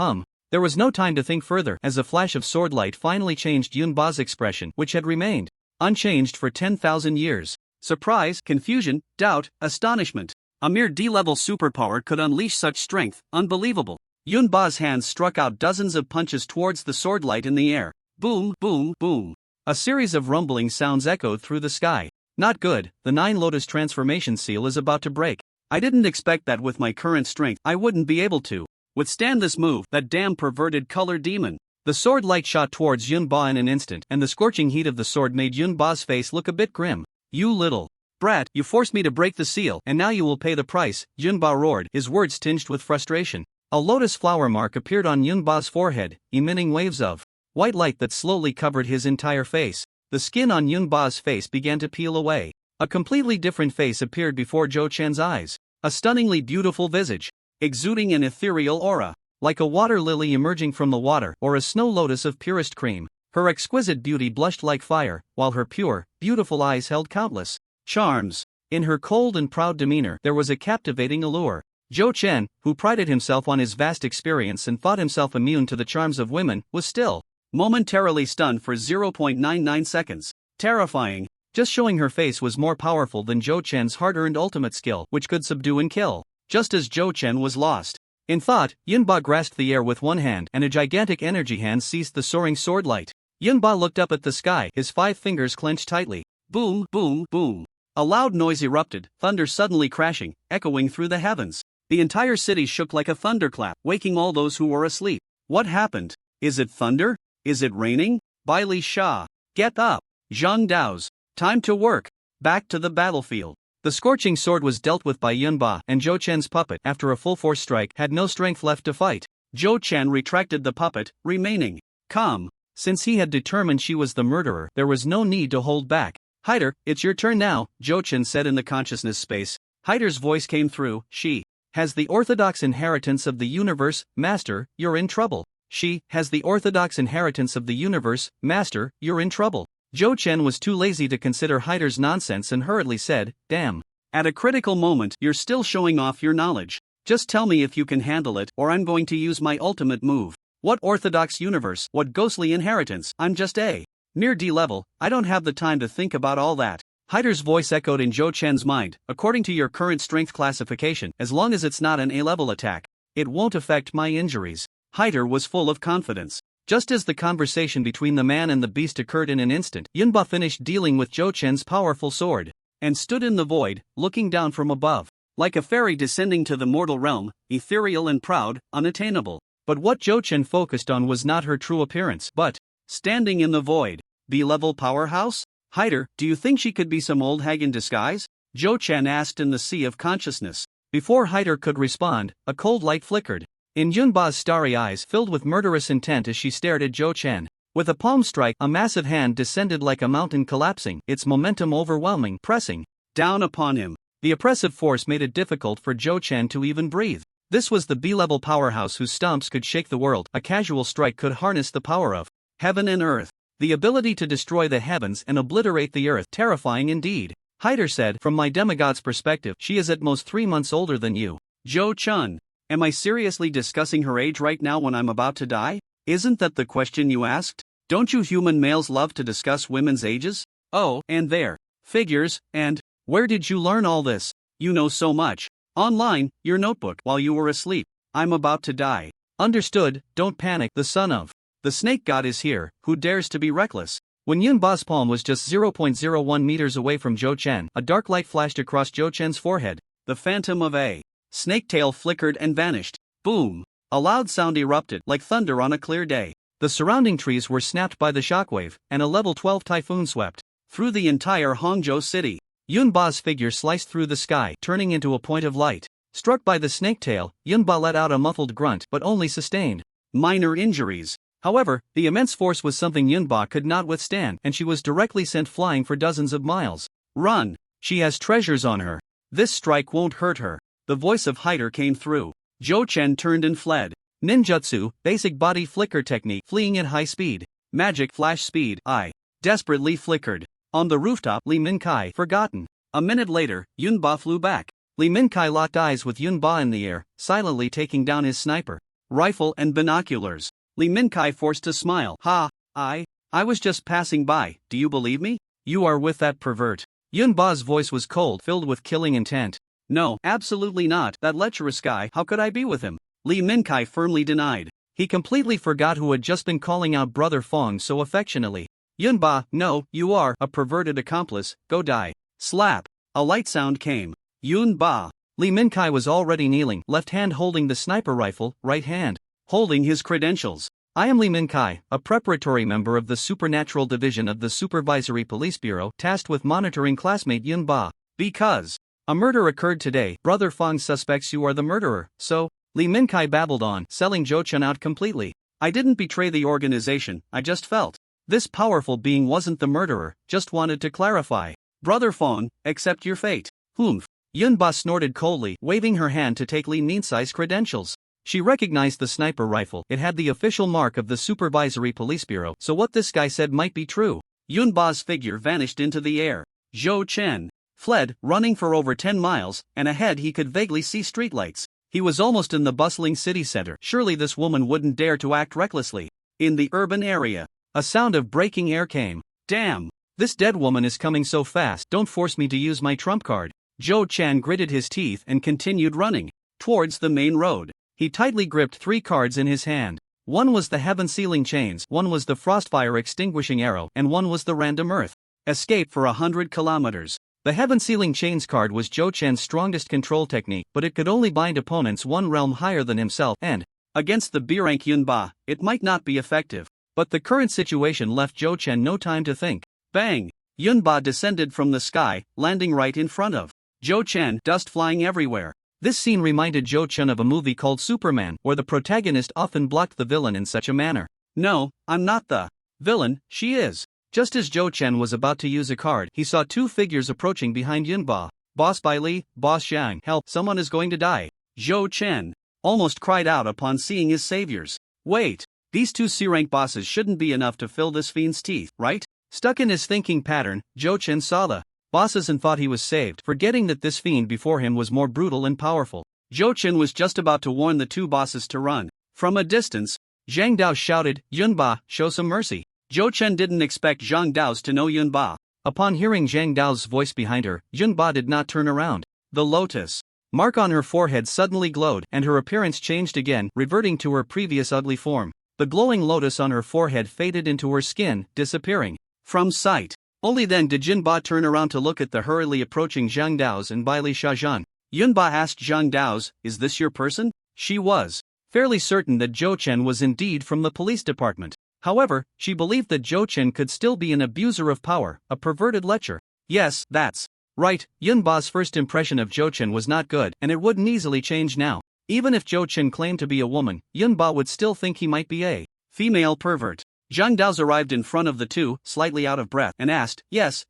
There was no time to think further, as a flash of sword light finally changed Yunba's expression, which had remained unchanged for 10,000 years. Surprise, confusion, doubt, astonishment. A mere D-level superpower could unleash such strength, unbelievable. Yunba's hands struck out dozens of punches towards the sword light in the air. Boom, boom, boom. A series of rumbling sounds echoed through the sky. Not good, the 9 Lotus transformation seal is about to break. I didn't expect that with my current strength I wouldn't be able to withstand this move, that damn perverted color demon. The sword light shot towards Yunba in an instant, and the scorching heat of the sword made Yunba's face look a bit grim. You little Brat, you forced me to break the seal, and now you will pay the price, Yunba roared, his words tinged with frustration. A lotus flower mark appeared on Yunba's forehead, emitting waves of white light that slowly covered his entire face. The skin on Yunba's face began to peel away. A completely different face appeared before Zhou Chen's eyes. A stunningly beautiful visage, exuding an ethereal aura, like a water lily emerging from the water or a snow lotus of purest cream. Her exquisite beauty blushed like fire, while her pure, beautiful eyes held countless charms. In her cold and proud demeanor there was a captivating allure. Zhou Chen, who prided himself on his vast experience and thought himself immune to the charms of women, was still momentarily stunned for 0.99 seconds. Terrifying. Just showing her face was more powerful than Zhou Chen's hard-earned ultimate skill, which could subdue and kill. Just as Zhou Chen was lost in thought, Yunba grasped the air with one hand and a gigantic energy hand seized the soaring sword light. Yunba looked up at the sky, his 5 fingers clenched tightly. Boom, boom, boom. A loud noise erupted, thunder suddenly crashing, echoing through the heavens. The entire city shook like a thunderclap, waking all those who were asleep. What happened? Is it thunder? Is it raining? Baili Sha. Get up. Zhang Dao's. Time to work. Back to the battlefield. The scorching sword was dealt with by Yunba, and Zhou Chen's puppet, after a full-force strike, had no strength left to fight. Zhou Chen retracted the puppet, remaining calm. Since he had determined she was the murderer, there was no need to hold back. Hider, it's your turn now, Zhou Chen said in the consciousness space. Hider's voice came through. She has the orthodox inheritance of the universe, master, you're in trouble. She has the orthodox inheritance of the universe, master, you're in trouble. Zhou Chen was too lazy to consider Hider's nonsense and hurriedly said, damn. At a critical moment, you're still showing off your knowledge. Just tell me if you can handle it, or I'm going to use my ultimate move. What orthodox universe, what ghostly inheritance, I'm just a mere D level, I don't have the time to think about all that. Hider's voice echoed in Zhou Chen's mind. According to your current strength classification, as long as it's not an A-level attack, it won't affect my injuries. Hider was full of confidence. Just as the conversation between the man and the beast occurred in an instant, Yunba finished dealing with Zhou Chen's powerful sword, and stood in the void, looking down from above. Like a fairy descending to the mortal realm, ethereal and proud, unattainable. But what Zhou Chen focused on was not her true appearance, but standing in the void. B-level powerhouse? Hider, do you think she could be some old hag in disguise? Zhou Chen asked in the sea of consciousness. Before Hider could respond, a cold light flickered in Yunba's starry eyes, filled with murderous intent as she stared at Zhou Chen. With a palm strike, a massive hand descended like a mountain, collapsing, its momentum overwhelming, pressing down upon him. The oppressive force made it difficult for Zhou Chen to even breathe. This was the B-level powerhouse whose stomps could shake the world. A casual strike could harness the power of heaven and earth. The ability to destroy the heavens and obliterate the earth. Terrifying indeed. Hider said, from my demigod's perspective, she is at most 3 months older than you. Zhou Chen. Am I seriously discussing her age right now when I'm about to die? Isn't that the question you asked? Don't you human males love to discuss women's ages? Oh, and their figures, and where did you learn all this? You know so much. Online, your notebook, while you were asleep. I'm about to die. Understood, don't panic, the son of the snake god is here, who dares to be reckless. When Yunba's palm was just 0.01 meters away from Zhou Chen, a dark light flashed across Zhou Chen's forehead. The phantom of a snake tail flickered and vanished. Boom! A loud sound erupted, like thunder on a clear day. The surrounding trees were snapped by the shockwave, and a level 12 typhoon swept through the entire Hangzhou city. Yunba's figure sliced through the sky, turning into a point of light. Struck by the snake tail, Yunba let out a muffled grunt, but only sustained minor injuries. However, the immense force was something Yunba could not withstand, and she was directly sent flying for dozens of miles. Run! She has treasures on her. This strike won't hurt her. The voice of Hider came through. Zhou Chen turned and fled. Ninjutsu, basic body flicker technique, fleeing at high speed. Magic flash speed, I desperately flickered. On the rooftop, Li Minkai, forgotten. A minute later, Yunba flew back. Li Minkai locked eyes with Yunba in the air, silently taking down his sniper rifle and binoculars. Li Minkai forced a smile. Ha, I was just passing by, do you believe me? You are with that pervert. Yunba's voice was cold, filled with killing intent. No, absolutely not, that lecherous guy, how could I be with him? Li Minkai firmly denied. He completely forgot who had just been calling out Brother Fong so affectionately. Yunba, no, you are a perverted accomplice, go die. Slap. A light sound came. Yunba. Li Minkai was already kneeling, left hand holding the sniper rifle, right hand holding his credentials. I am Li Minkai, a preparatory member of the Supernatural Division of the Supervisory Police Bureau, tasked with monitoring classmate Yunba. Because a murder occurred today. Brother Fong suspects you are the murderer, so Li Minkai babbled on, selling Zhou Chen out completely. I didn't betray the organization, I just felt this powerful being wasn't the murderer, just wanted to clarify. Brother Fong, accept your fate. Humph. Yunba snorted coldly, waving her hand to take Li Nincai's credentials. She recognized the sniper rifle. It had the official mark of the Supervisory Police Bureau, so what this guy said might be true. Yunba's figure vanished into the air. Zhou Chen fled, running for over 10 miles, and ahead he could vaguely see streetlights. He was almost in the bustling city center. Surely this woman wouldn't dare to act recklessly. In the urban area, a sound of breaking air came. Damn! This dead woman is coming so fast. Don't force me to use my trump card. Zhou Chen gritted his teeth and continued running towards the main road. He tightly gripped 3 cards in his hand. One was the Heaven Sealing Chains, one was the Frostfire Extinguishing Arrow, and one was the Random Earth. Escape for 100 kilometers. The Heaven Sealing Chains card was Zhou Chen's strongest control technique, but it could only bind opponents one realm higher than himself, and against the B-rank Yunba, it might not be effective. But the current situation left Zhou Chen no time to think. Bang! Yunba descended from the sky, landing right in front of Zhou Chen, dust flying everywhere. This scene reminded Zhou Chen of a movie called Superman, where the protagonist often blocked the villain in such a manner. No, I'm not the villain, she is. Just as Zhou Chen was about to use a card, he saw 2 figures approaching behind Yunba. Boss Bai Li, Boss Xiang, help, someone is going to die. Zhou Chen almost cried out upon seeing his saviors. Wait, these 2 C-rank bosses shouldn't be enough to fill this fiend's teeth, right? Stuck in his thinking pattern, Zhou Chen saw the bosses and thought he was saved, forgetting that this fiend before him was more brutal and powerful. Zhou Chen was just about to warn the 2 bosses to run. From a distance, Zhang Dao shouted, Yunba, show some mercy. Zhou Chen didn't expect Zhang Dao's to know Yunba. Upon hearing Zhang Dao's voice behind her, Yunba did not turn around. The lotus mark on her forehead suddenly glowed, and her appearance changed again, reverting to her previous ugly form. The glowing lotus on her forehead faded into her skin, disappearing from sight. Only then did Yunba turn around to look at the hurriedly approaching Zhang Dao's and Bai Li Shajan. Yunba asked Zhang Dao's, is this your person? She was fairly certain that Zhou Chen was indeed from the police department. However, she believed that Zhou Chen could still be an abuser of power, a perverted lecher. Yes, that's right. Yunba's first impression of Zhou Chen was not good, and it wouldn't easily change now. Even if Zhou Chen claimed to be a woman, Yunba would still think he might be a female pervert. Zhang Dao's arrived in front of the 2, slightly out of breath, and asked, yes,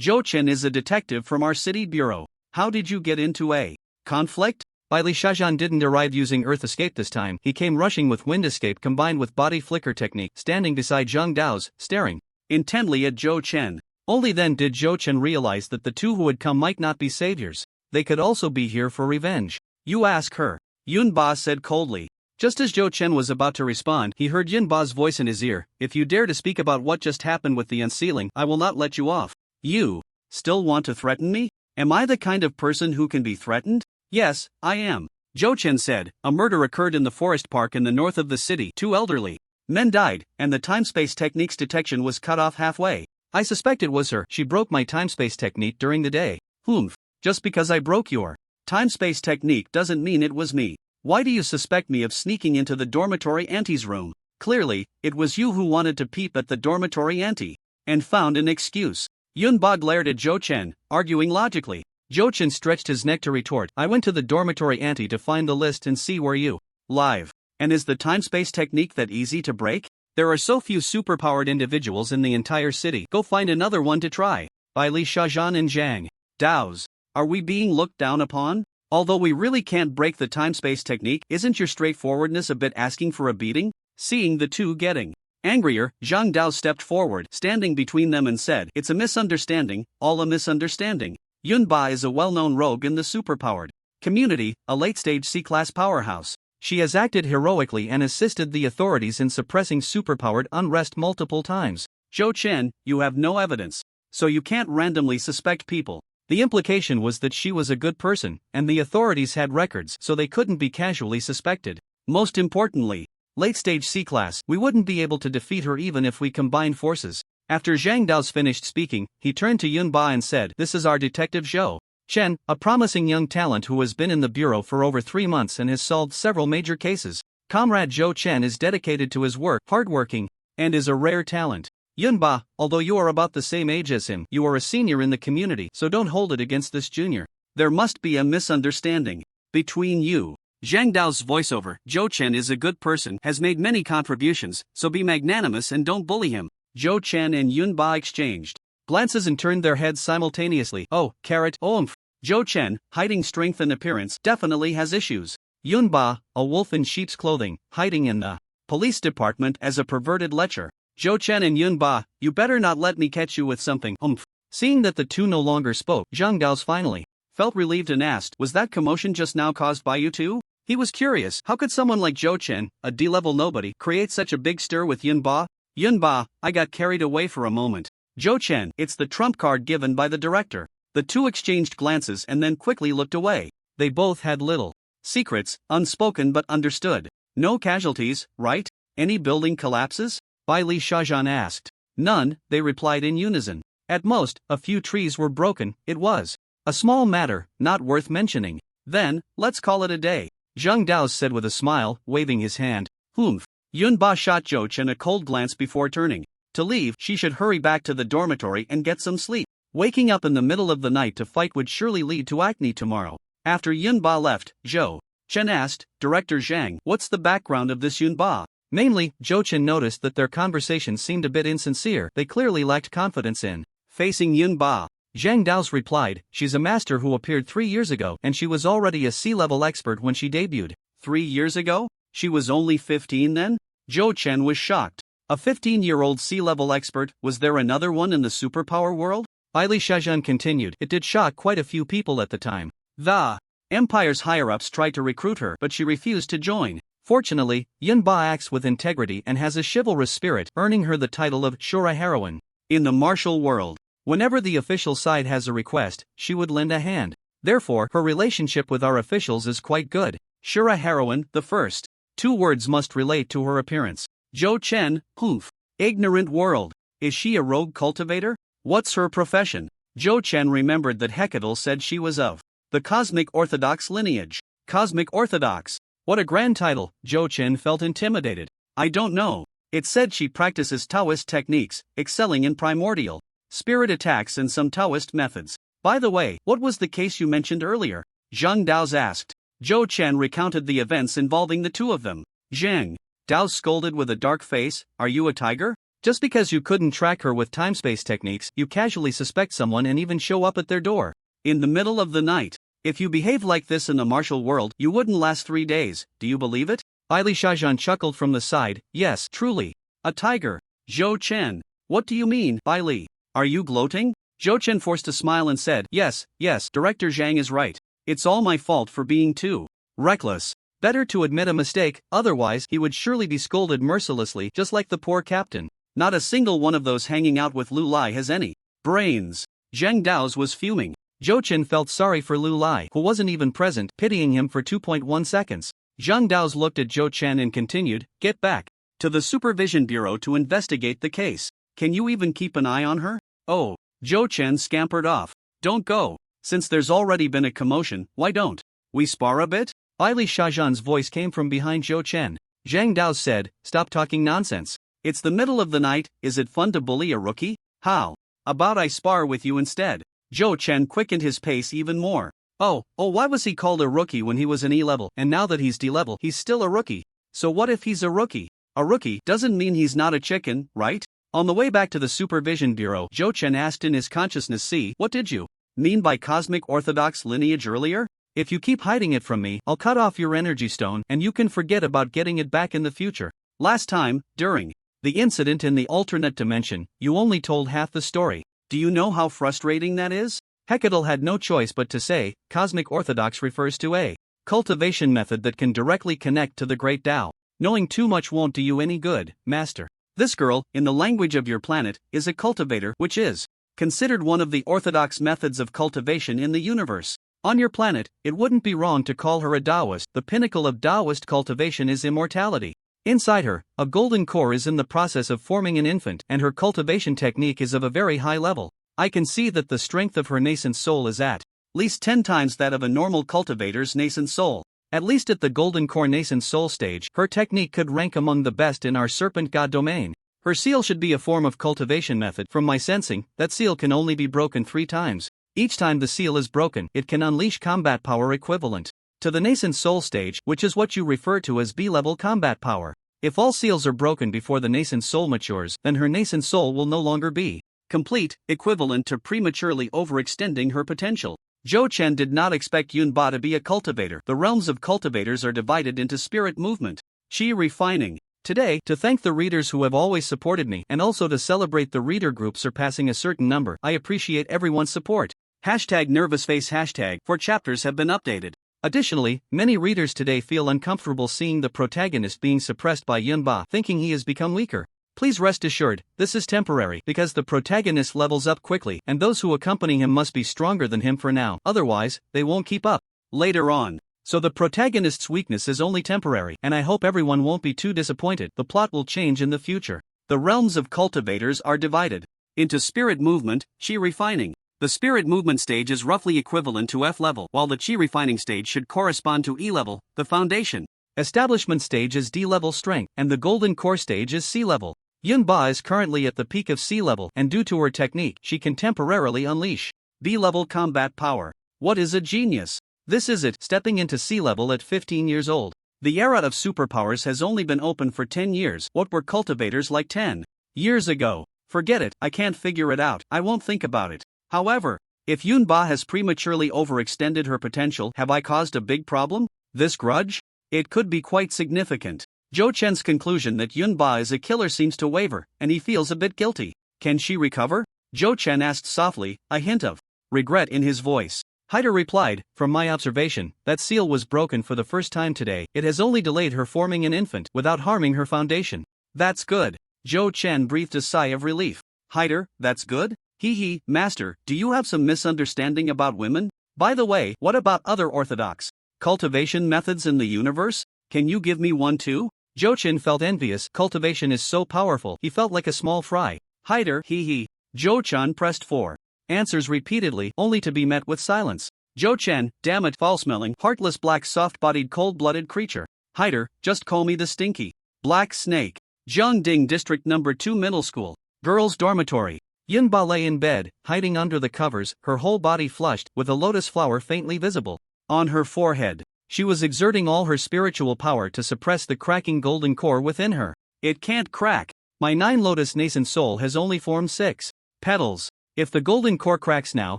Zhou Chen is a detective from our city bureau. How did you get into a conflict? Bai Li Shajan didn't arrive using Earth Escape this time. He came rushing with Wind Escape combined with Body Flicker technique, standing beside Zhang Dao's, staring intently at Zhou Chen. Only then did Zhou Chen realize that the 2 who had come might not be saviors. They could also be here for revenge. You ask her, Yunba said coldly. Just as Zhou Chen was about to respond, he heard Yunba's voice in his ear. If you dare to speak about what just happened with the unsealing, I will not let you off. You still want to threaten me? Am I the kind of person who can be threatened? Yes, I am. Zhou Chen said. A murder occurred in the forest park in the north of the city. 2 elderly men died, and the time-space technique's detection was cut off halfway. I suspect it was her. She broke my time-space technique during the day. Humph. Just because I broke your time-space technique doesn't mean it was me. Why do you suspect me of sneaking into the dormitory auntie's room? Clearly, it was you who wanted to peep at the dormitory auntie and found an excuse. Yunba glared at Zhou Chen, arguing logically. Zhou Chen stretched his neck to retort. I went to the dormitory auntie to find the list and see where you live. And is the time-space technique that easy to break? There are so few superpowered individuals in the entire city. Go find another one to try. Bai Li Shajan and Zhang Dao's. Are we being looked down upon? Although we really can't break the time-space technique, isn't your straightforwardness a bit asking for a beating? Seeing the 2 getting angrier, Zhang Dao stepped forward, standing between them and said, it's a misunderstanding, all a misunderstanding. Yunba is a well-known rogue in the superpowered community, a late-stage C-class powerhouse. She has acted heroically and assisted the authorities in suppressing superpowered unrest multiple times. Zhou Chen, you have no evidence, so you can't randomly suspect people. The implication was that she was a good person, and the authorities had records, so they couldn't be casually suspected. Most importantly, late-stage C-class, we wouldn't be able to defeat her even if we combined forces. After Zhang Dao's finished speaking, he turned to Yunba and said, this is our detective Zhou Chen, a promising young talent who has been in the bureau for over 3 months and has solved several major cases. Comrade Zhou Chen is dedicated to his work, hardworking, and is a rare talent. Yunba, although you are about the same age as him, you are a senior in the community, so don't hold it against this junior. There must be a misunderstanding between you. Zhang Dao's voiceover, Zhou Chen is a good person, has made many contributions, so be magnanimous and don't bully him. Zhou Chen and Yunba exchanged glances and turned their heads simultaneously. Oh, carrot, oomph. Zhou Chen, hiding strength and appearance, definitely has issues. Yunba, a wolf in sheep's clothing, hiding in the police department as a perverted lecher. Zhou Chen and Yunba, you better not let me catch you with something, oomph. Seeing that the two no longer spoke, Zhang Dao's finally felt relieved and asked, was that commotion just now caused by you two? He was curious, how could someone like Zhou Chen, a D-level nobody, create such a big stir with Yunba? Yunba, I got carried away for a moment. Zhou Chen, it's the trump card given by the director. The two exchanged glances and then quickly looked away. They both had little secrets, unspoken but understood. No casualties, right? Any building collapses? Bai Li Shajan asked. None, they replied in unison. At most, a few trees were broken, it was a small matter, not worth mentioning. Then, let's call it a day. Zhang Dao said with a smile, waving his hand. Humph. Yunba shot Zhou Chen a cold glance before turning. To leave, she should hurry back to the dormitory and get some sleep. Waking up in the middle of the night to fight would surely lead to acne tomorrow. After Yunba left, Zhou Chen asked, Director Zhang, what's the background of this Yunba? Mainly, Zhou Chen noticed that their conversation seemed a bit insincere. They clearly lacked confidence in facing Yunba. Zhang Dao's replied, she's a master who appeared 3 years ago and she was already a C-level expert when she debuted. 3 years ago? She was only 15 then? Zhou Chen was shocked. A 15-year-old C-level expert, was there another one in the superpower world? Bai Li Shajan continued, it did shock quite a few people at the time. The Empire's higher-ups tried to recruit her but she refused to join. Fortunately, Yunba acts with integrity and has a chivalrous spirit, earning her the title of Shura Heroine. In the martial world, whenever the official side has a request, she would lend a hand. Therefore, her relationship with our officials is quite good. Shura Heroine, the first 2 words must relate to her appearance. Zhou Chen, humph. Ignorant world. Is she a rogue cultivator? What's her profession? Zhou Chen remembered that Hecatl said she was of the Cosmic Orthodox lineage. Cosmic Orthodox. What a grand title. Zhou Chen felt intimidated. I don't know. It said she practices Taoist techniques, excelling in primordial spirit attacks and some Taoist methods. By the way, what was the case you mentioned earlier? Zhang Dao's asked. Zhou Chen recounted the events involving the two of them. Zhang Dao scolded with a dark face, are you a tiger? Just because you couldn't track her with time-space techniques, you casually suspect someone and even show up at their door. In the middle of the night. If you behave like this in the martial world, you wouldn't last 3 days, do you believe it? Bai Li Shajan chuckled from the side, yes, truly. A tiger. Zhou Chen. What do you mean, Bai Li? Are you gloating? Zhou Chen forced a smile and said, yes, Director Zhang is right. It's all my fault for being too reckless. Better to admit a mistake, otherwise he would surely be scolded mercilessly just like the poor captain. Not a single one of those hanging out with Lu Lai has any brains. Zhang Dao's was fuming. Zhou Chen felt sorry for Lu Lai, who wasn't even present, pitying him for 2.1 seconds. Zhang Dao's looked at Zhou Chen and continued, get back to the Supervision Bureau to investigate the case. Can you even keep an eye on her? Oh. Zhou Chen scampered off. Don't go. Since there's already been a commotion, why don't we spar a bit? Bai Li Shajan's voice came from behind Zhou Chen. Zhang Dao said, stop talking nonsense. It's the middle of the night, is it fun to bully a rookie? How about I spar with you instead? Zhou Chen quickened his pace even more. Oh, why was he called a rookie when he was an E-level, and now that he's D-level, he's still a rookie? So what if he's a rookie? A rookie doesn't mean he's not a chicken, right? On the way back to the Supervision Bureau, Zhou Chen asked in his consciousness, see, what did you mean by Cosmic Orthodox lineage earlier? If you keep hiding it from me, I'll cut off your energy stone and you can forget about getting it back in the future. Last time, during the incident in the alternate dimension, you only told half the story. Do you know how frustrating that is? Hecatl had no choice but to say, Cosmic Orthodox refers to a cultivation method that can directly connect to the Great Tao. Knowing too much won't do you any good, Master. This girl, in the language of your planet, is a cultivator, which is considered one of the orthodox methods of cultivation in the universe. On your planet, it wouldn't be wrong to call her a Taoist. The pinnacle of Taoist cultivation is immortality. Inside her, a golden core is in the process of forming an infant, and her cultivation technique is of a very high level. I can see that the strength of her nascent soul is at least 10 times that of a normal cultivator's nascent soul. At least at the golden core nascent soul stage, her technique could rank among the best in our serpent god domain. Her seal should be a form of cultivation method. From my sensing, that seal can only be broken 3 times. Each time the seal is broken, it can unleash combat power equivalent to the nascent soul stage, which is what you refer to as B-level combat power. If all seals are broken before the nascent soul matures, then her nascent soul will no longer be complete, equivalent to prematurely overextending her potential. Zhou Chen did not expect Yunba to be a cultivator. The realms of cultivators are divided into spirit movement, chi refining. Today, to thank the readers who have always supported me and also to celebrate the reader group surpassing a certain number, I appreciate everyone's support. #nervousface hashtag 4 chapters have been updated. Additionally, many readers today feel uncomfortable seeing the protagonist being suppressed by Yunba, thinking he has become weaker. Please rest assured, this is temporary because the protagonist levels up quickly and those who accompany him must be stronger than him for now, otherwise, they won't keep up later on. So the protagonist's weakness is only temporary, and I hope everyone won't be too disappointed. The plot will change in the future. The realms of cultivators are divided into spirit movement, chi refining. The spirit movement stage is roughly equivalent to F level, while the chi refining stage should correspond to E level, the foundation. Establishment stage is D level strength, and the golden core stage is C level. Yunba is currently at the peak of C level, and due to her technique, she can temporarily unleash B level combat power. What is a genius? This is it, stepping into C level at 15 years old. The era of superpowers has only been open for 10 years. What were cultivators like 10 years ago? Forget it, I can't figure it out, I won't think about it. However, if Yunba has prematurely overextended her potential, have I caused a big problem? This grudge? It could be quite significant. Zhou Chen's conclusion that Yunba is a killer seems to waver, and he feels a bit guilty. Can she recover? Zhou Chen asked softly, a hint of regret in his voice. Hyder replied, from my observation, that seal was broken for the first time today. It has only delayed her forming an infant without harming her foundation. That's good. Zhou Chen breathed a sigh of relief. Hyder, that's good? Hee, master, do you have some misunderstanding about women? By the way, what about other orthodox cultivation methods in the universe? Can you give me one too? Zhou Chen felt envious. Cultivation is so powerful, he felt like a small fry. Hyder, hee. Zhou Chen pressed 4 answers repeatedly, only to be met with silence. Zhou Chen, damn it, foul-smelling, heartless black soft-bodied cold-blooded creature. Hyder, just call me the stinky black snake. Jiangding District No. 2 Middle School. Girls' Dormitory. Yunba lay in bed, hiding under the covers, her whole body flushed, with a lotus flower faintly visible on her forehead. She was exerting all her spiritual power to suppress the cracking golden core within her. It can't crack. My 9 lotus nascent soul has only formed 6 petals. If the golden core cracks now,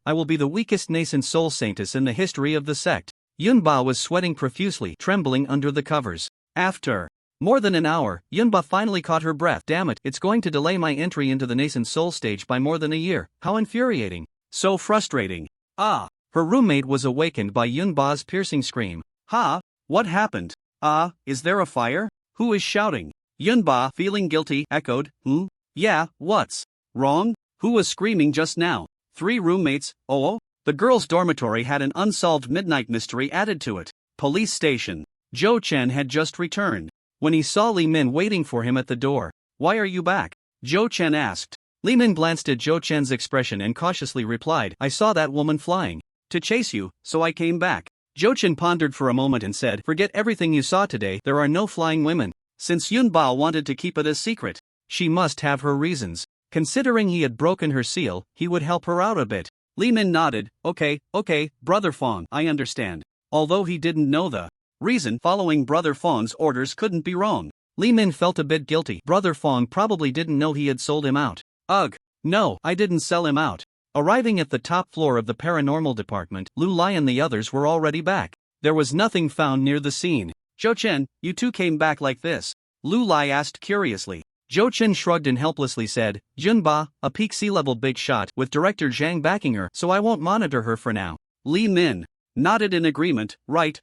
I will be the weakest nascent soul saintess in the history of the sect. Yunba was sweating profusely, trembling under the covers. After more than an hour, Yunba finally caught her breath. Damn it, it's going to delay my entry into the nascent soul stage by more than a year. How infuriating. So frustrating. Ah. Her roommate was awakened by Yunba's piercing scream. Ha? What happened? Is there a fire? Who is shouting? Yunba, feeling guilty, echoed, Yeah, what's wrong? Who was screaming just now? 3 roommates, oh? The girls' dormitory had an unsolved midnight mystery added to it. Police station. Zhou Chen had just returned. When he saw Li Min waiting for him at the door. Why are you back? Zhou Chen asked. Li Min glanced at Zhou Chen's expression and cautiously replied, I saw that woman flying to chase you, so I came back. Zhou Chen pondered for a moment and said, forget everything you saw today, there are no flying women. Since Yunba wanted to keep it a secret, she must have her reasons. Considering he had broken her seal, he would help her out a bit. Li Min nodded, okay, Brother Fong, I understand. Although he didn't know the reason, following Brother Fong's orders couldn't be wrong. Li Min felt a bit guilty. Brother Fong probably didn't know he had sold him out. Ugh. No, I didn't sell him out. Arriving at the top floor of the paranormal department, Lu Lai and the others were already back. There was nothing found near the scene. Zhou Chen, you two came back like this? Lu Lai asked curiously. Zhou Chen shrugged and helplessly said, Junba, a peak sea-level big shot, with Director Zhang backing her, so I won't monitor her for now. Li Min nodded in agreement, right.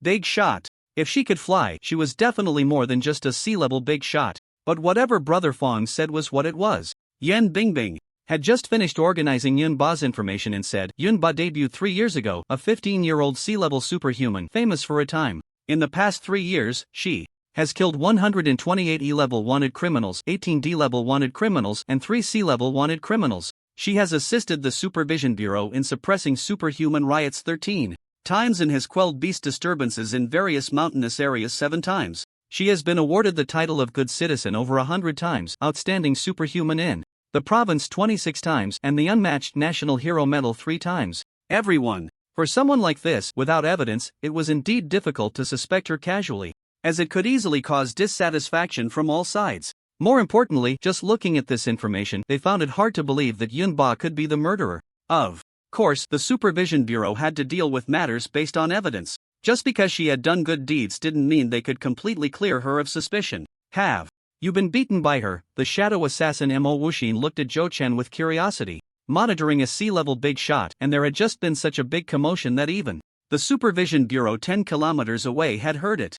Big shot. If she could fly, she was definitely more than just a sea-level big shot. But whatever Brother Fong said was what it was. Yan Bingbing had just finished organizing Yunba's information and said, Yunba debuted 3 years ago, a 15-year-old sea-level superhuman, famous for a time. In the past 3 years, she has killed 128 E-level wanted criminals, 18 D-level wanted criminals, and 3 C-level wanted criminals. She has assisted the Supervision Bureau in suppressing superhuman riots 13 times and has quelled beast disturbances in various mountainous areas 7 times. She has been awarded the title of Good Citizen over 100 times, Outstanding Superhuman in the province 26 times, and the Unmatched National Hero Medal 3 times. Everyone. For someone like this, without evidence, it was indeed difficult to suspect her casually, as it could easily cause dissatisfaction from all sides. More importantly, just looking at this information, they found it hard to believe that Yunba could be the murderer. Of course, the Supervision Bureau had to deal with matters based on evidence. Just because she had done good deeds didn't mean they could completely clear her of suspicion. Have you been beaten by her? The shadow assassin Mo Wuxin looked at Zhou Chen with curiosity, monitoring a sea-level big shot, and there had just been such a big commotion that even the Supervision Bureau 10 kilometers away had heard it.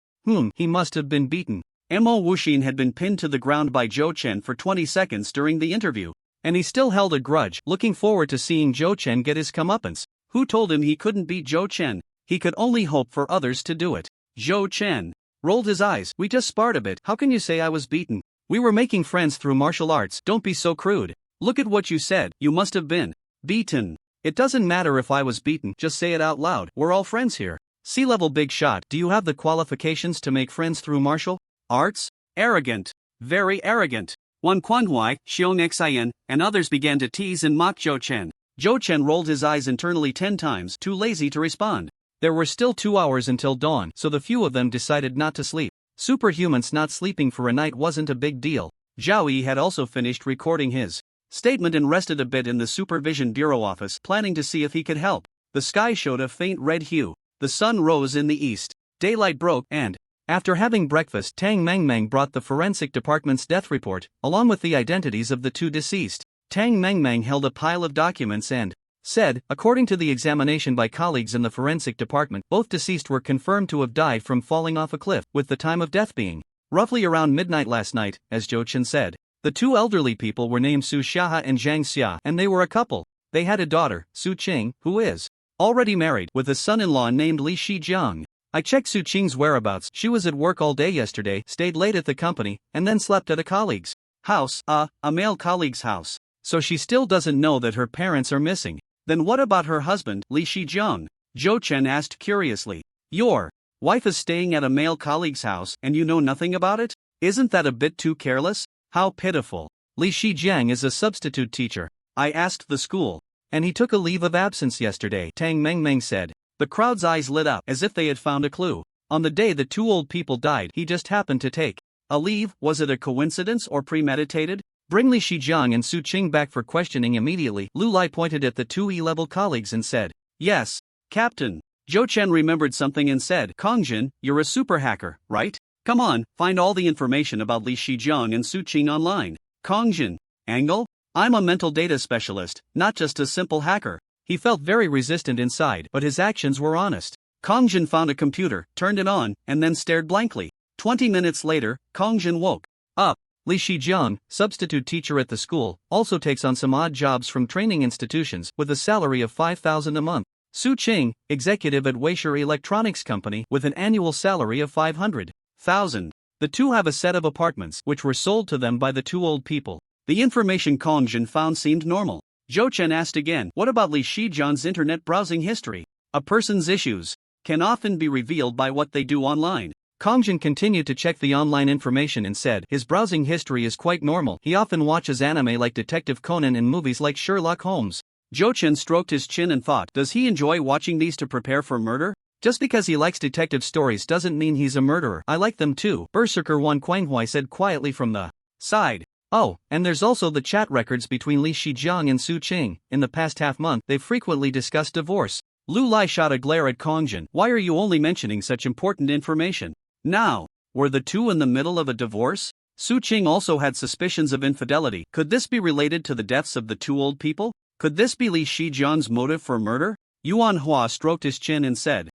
He must have been beaten. Mo Wuxin had been pinned to the ground by Zhou Chen for 20 seconds during the interview, and he still held a grudge, looking forward to seeing Zhou Chen get his comeuppance. Who told him he couldn't beat Zhou Chen? He could only hope for others to do it. Zhou Chen rolled his eyes. We just sparred a bit. How can you say I was beaten? We were making friends through martial arts. Don't be so crude. Look at what you said. You must have been beaten. It doesn't matter if I was beaten, just say it out loud. We're all friends here. Sea-level big shot. Do you have the qualifications to make friends through martial arts? Arrogant. Very arrogant. Wan Quanhui, Xiong Xian, and others began to tease and mock Zhou Chen. Zhou Chen rolled his eyes internally 10 times, too lazy to respond. There were still 2 hours until dawn, so the few of them decided not to sleep. Superhumans not sleeping for a night wasn't a big deal. Zhao Yi had also finished recording his statement and rested a bit in the Supervision Bureau office, planning to see if he could help. The sky showed a faint red hue. The sun rose in the east. Daylight broke, and after having breakfast, Tang Mengmeng brought the forensic department's death report, along with the identities of the 2 deceased. Tang Mengmeng held a pile of documents and said, according to the examination by colleagues in the forensic department, both deceased were confirmed to have died from falling off a cliff, with the time of death being roughly around midnight last night, as Zhou Chen said. The 2 elderly people were named Su Xiahe and Zhang Xia, and they were a couple. They had a daughter, Su Qing, who is already married, with a son-in-law named Li Shijiang. I checked Su Qing's whereabouts. She was at work all day yesterday, stayed late at the company, and then slept at a colleague's house, a male colleague's house. So she still doesn't know that her parents are missing. Then what about her husband, Li Shijiang? Zhou Chen asked curiously. Your wife is staying at a male colleague's house, and you know nothing about it? Isn't that a bit too careless? How pitiful. Li Shijiang is a substitute teacher. I asked the school, and he took a leave of absence yesterday, Tang Mengmeng said. The crowd's eyes lit up, as if they had found a clue. On the day the 2 old people died, he just happened to take a leave. Was it a coincidence or premeditated? Bring Li Shijiang and Su Qing back for questioning immediately. Lu Lai pointed at the 2 E-level colleagues and said, Yes, Captain. Zhou Chen remembered something and said, Kongjin, you're a super hacker, right? Come on, find all the information about Li Shijiang and Su Qing online. Kongjin. Angle? I'm a mental data specialist, not just a simple hacker. He felt very resistant inside, but his actions were honest. Kongjin found a computer, turned it on, and then stared blankly. 20 minutes later, Kongjin woke up. Li Shijiang, substitute teacher at the school, also takes on some odd jobs from training institutions, with a salary of 5,000 a month. Su Qing, executive at Weisher Electronics Company, with an annual salary of 500,000. The 2 have a set of apartments, which were sold to them by the 2 old people. The information Kongjin found seemed normal. Zhou Chen asked again, what about Li Shijiang's internet browsing history? A person's issues can often be revealed by what they do online. Kongjin continued to check the online information and said, his browsing history is quite normal. He often watches anime like Detective Conan and movies like Sherlock Holmes. Zhou Chen stroked his chin and thought, does he enjoy watching these to prepare for murder? Just because he likes detective stories doesn't mean he's a murderer. I like them too, Berserker Wan Quanhui said quietly from the side. Oh, and there's also the chat records between Li Shijiang and Su Qing. In the past half-month, they've frequently discussed divorce. Lu Lai shot a glare at Kongjin. Why are you only mentioning such important information now? Were the 2 in the middle of a divorce? Su Qing also had suspicions of infidelity. Could this be related to the deaths of the 2 old people? Could this be Li Shijiang's motive for murder? Yuan Hua stroked his chin and said,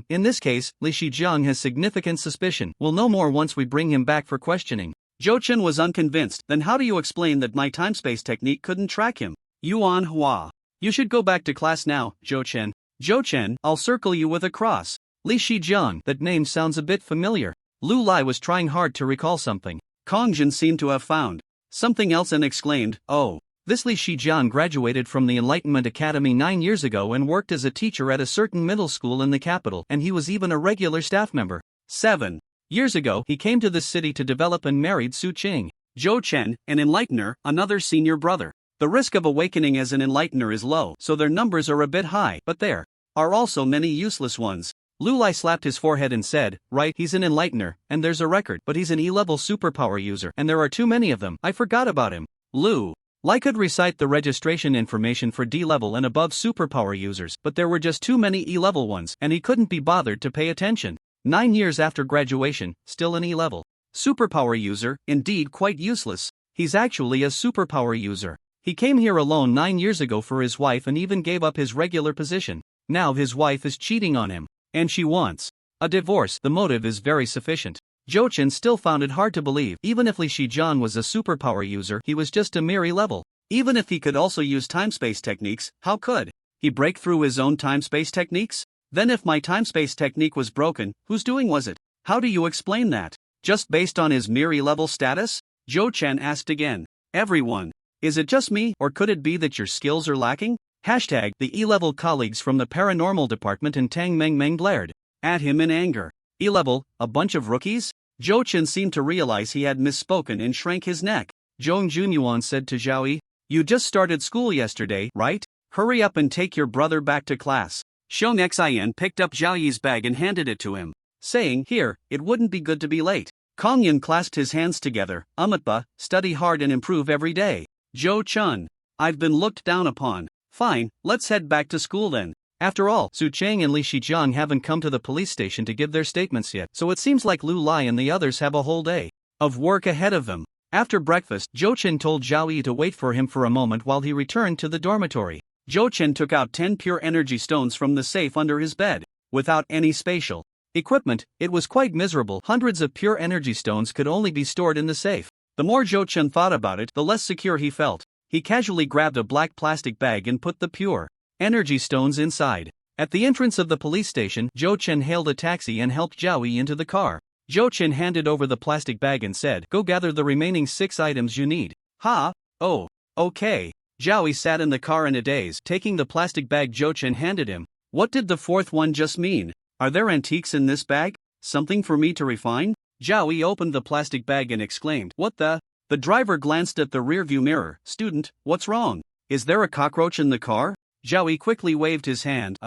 in this case, Li Shijiang has significant suspicion. We'll know more once we bring him back for questioning. Zhou Chen was unconvinced. Then how do you explain that my time-space technique couldn't track him? Yuan Hua. You should go back to class now, Zhou Chen. Zhou Chen, I'll circle you with a cross. Li Shijiang, that name sounds a bit familiar. Lu Lai was trying hard to recall something. Kongjin seemed to have found something else and exclaimed, oh, this Li Shijiang graduated from the Enlightenment Academy 9 years ago and worked as a teacher at a certain middle school in the capital, and he was even a regular staff member. 7. Years ago, he came to the city to develop and married Su Qing. Zhou Chen, an enlightener, another senior brother. The risk of awakening as an enlightener is low, so their numbers are a bit high, but there are also many useless ones. Lu Lai slapped his forehead and said, right, he's an enlightener, and there's a record, but he's an E-level superpower user, and there are too many of them, I forgot about him. Lu Lai could recite the registration information for D-level and above superpower users, but there were just too many E-level ones, and he couldn't be bothered to pay attention. 9 years after graduation, still an E-level superpower user, indeed quite useless. He's actually a superpower user. He came here alone 9 years ago for his wife and even gave up his regular position. Now his wife is cheating on him, and she wants a divorce. The motive is very sufficient. Zhou Chen still found it hard to believe. Even if Li Shijian was a superpower user, he was just a mere E-level. Even if he could also use time-space techniques, how could he break through his own time-space techniques? Then if my time-space technique was broken, whose doing was it? How do you explain that? Just based on his mere E-level status? Zhou Chen asked again. Everyone. Is it just me, or could it be that your skills are lacking? Hashtag, the E-level colleagues from the paranormal department in Tang Meng glared at him in anger. E-level, a bunch of rookies? Zhou Chen seemed to realize he had misspoken and shrank his neck. Zhong Junyuan said to Zhao Yi, you just started school yesterday, right? Hurry up and take your brother back to class. Xiong Xian picked up Zhao Yi's bag and handed it to him, saying, here, it wouldn't be good to be late. Kong Yun clasped his hands together, Amatba, study hard and improve every day. Zhou Chun, I've been looked down upon. Fine, let's head back to school then. After all, Su Chang and Li Shijiang haven't come to the police station to give their statements yet, so it seems like Lu Lai and the others have a whole day of work ahead of them. After breakfast, Zhou Chen told Zhao Yi to wait for him for a moment while he returned to the dormitory. Zhou Chen took out 10 pure energy stones from the safe under his bed. Without any spatial equipment, it was quite miserable. Hundreds of pure energy stones could only be stored in the safe. The more Zhou Chen thought about it, the less secure he felt. He casually grabbed a black plastic bag and put the pure energy stones inside. At the entrance of the police station, Zhou Chen hailed a taxi and helped Zhao Yi into the car. Zhou Chen handed over the plastic bag and said, go gather the remaining 6 items you need. Ha? Oh, okay. Zhao Yi sat in the car in a daze, taking the plastic bag Zhou Chen handed him. What did the 4th one just mean? Are there antiques in this bag? Something for me to refine? Zhao Yi opened the plastic bag and exclaimed, what the? The driver glanced at the rearview mirror. Student, what's wrong? Is there a cockroach in the car? Zhao Yi quickly waved his hand.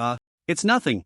It's nothing,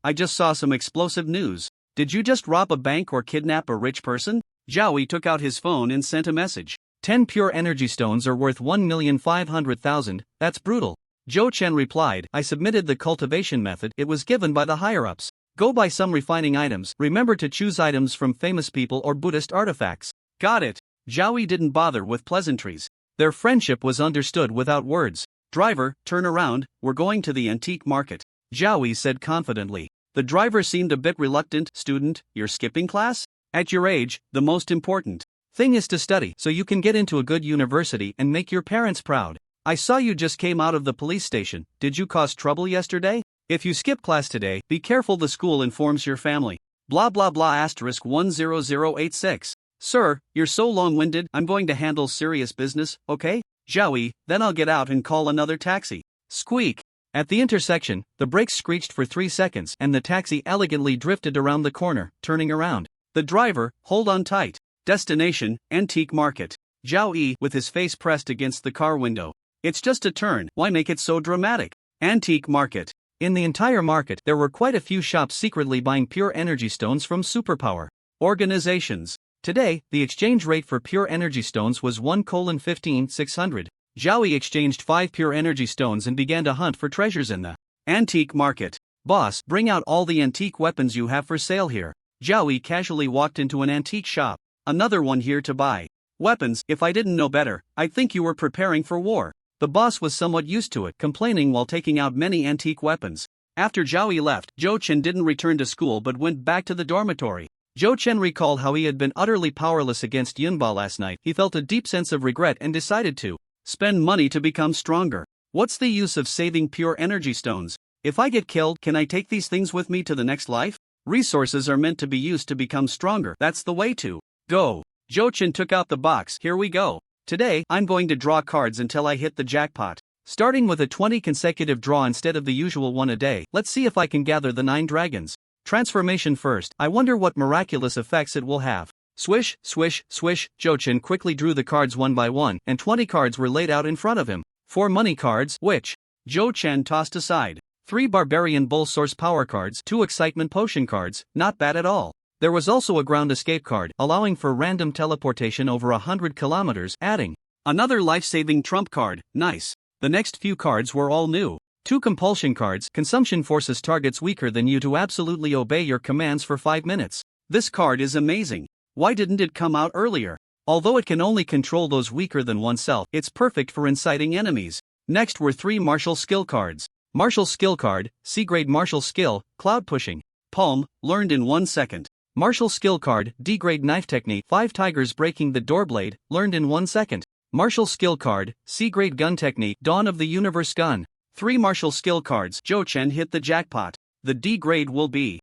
I just saw some explosive news. Did you just rob a bank or kidnap a rich person? Zhao Yi took out his phone and sent a message. 10 pure energy stones are worth 1,500,000, that's brutal. Zhou Chen replied, I submitted the cultivation method, it was given by the higher-ups. Go buy some refining items, remember to choose items from famous people or Buddhist artifacts. Got it. Zhao Yi didn't bother with pleasantries. Their friendship was understood without words. Driver, turn around, we're going to the antique market. Zhao Yi said confidently. The driver seemed a bit reluctant. Student, you're skipping class? At your age, the most important thing is to study so you can get into a good university and make your parents proud. I saw you just came out of the police station. Did you cause trouble yesterday? If you skip class today, be careful the school informs your family. Blah blah blah asterisk 10086. Sir, you're so long-winded, I'm going to handle serious business, okay? Zhao Yi, then I'll get out and call another taxi. Squeak. At the intersection, the brakes screeched for 3 seconds and the taxi elegantly drifted around the corner, turning around. The driver, hold on tight. Destination, antique market. Zhao Yi, with his face pressed against the car window. It's just a turn, why make it so dramatic? Antique market. In the entire market, there were quite a few shops secretly buying pure energy stones from superpower organizations. Today, the exchange rate for pure energy stones was 1:15,600. Zhao Yi exchanged 5 pure energy stones and began to hunt for treasures in the antique market. Boss, bring out all the antique weapons you have for sale here. Zhao Yi casually walked into an antique shop. Another one here to buy. Weapons, if I didn't know better, I'd think you were preparing for war. The boss was somewhat used to it, complaining while taking out many antique weapons. After Zhao Yi left, Zhou Chen didn't return to school but went back to the dormitory. Zhou Chen recalled how he had been utterly powerless against Yunba last night. He felt a deep sense of regret and decided to spend money to become stronger. What's the use of saving pure energy stones? If I get killed, can I take these things with me to the next life? Resources are meant to be used to become stronger. That's the way to go. Zhou Chen took out the box. Here we go. Today, I'm going to draw cards until I hit the jackpot. Starting with a 20 consecutive draw instead of the usual one a day, let's see if I can gather the 9 dragons. Transformation first. I wonder what miraculous effects it will have. Swish, swish, swish. Jochen quickly drew the cards one by one, and 20 cards were laid out in front of him. 4 money cards, which Zhou Chen tossed aside. 3 barbarian bull source power cards, 2 excitement potion cards, not bad at all. There was also a ground escape card, allowing for random teleportation over 100 kilometers, adding another life-saving trump card, nice. The next few cards were all new. 2 compulsion cards, consumption forces targets weaker than you to absolutely obey your commands for 5 minutes. This card is amazing. Why didn't it come out earlier? Although it can only control those weaker than oneself, it's perfect for inciting enemies. Next were 3 martial skill cards. Martial skill card, C-grade martial skill, cloud pushing. Palm, learned in 1 second. Martial skill card, D-grade knife technique, 5 tigers breaking the door blade, learned in 1 second. Martial skill card, C-grade gun technique, dawn of the universe gun. 3 martial skill cards. Zhou Chen hit the jackpot. The D grade will be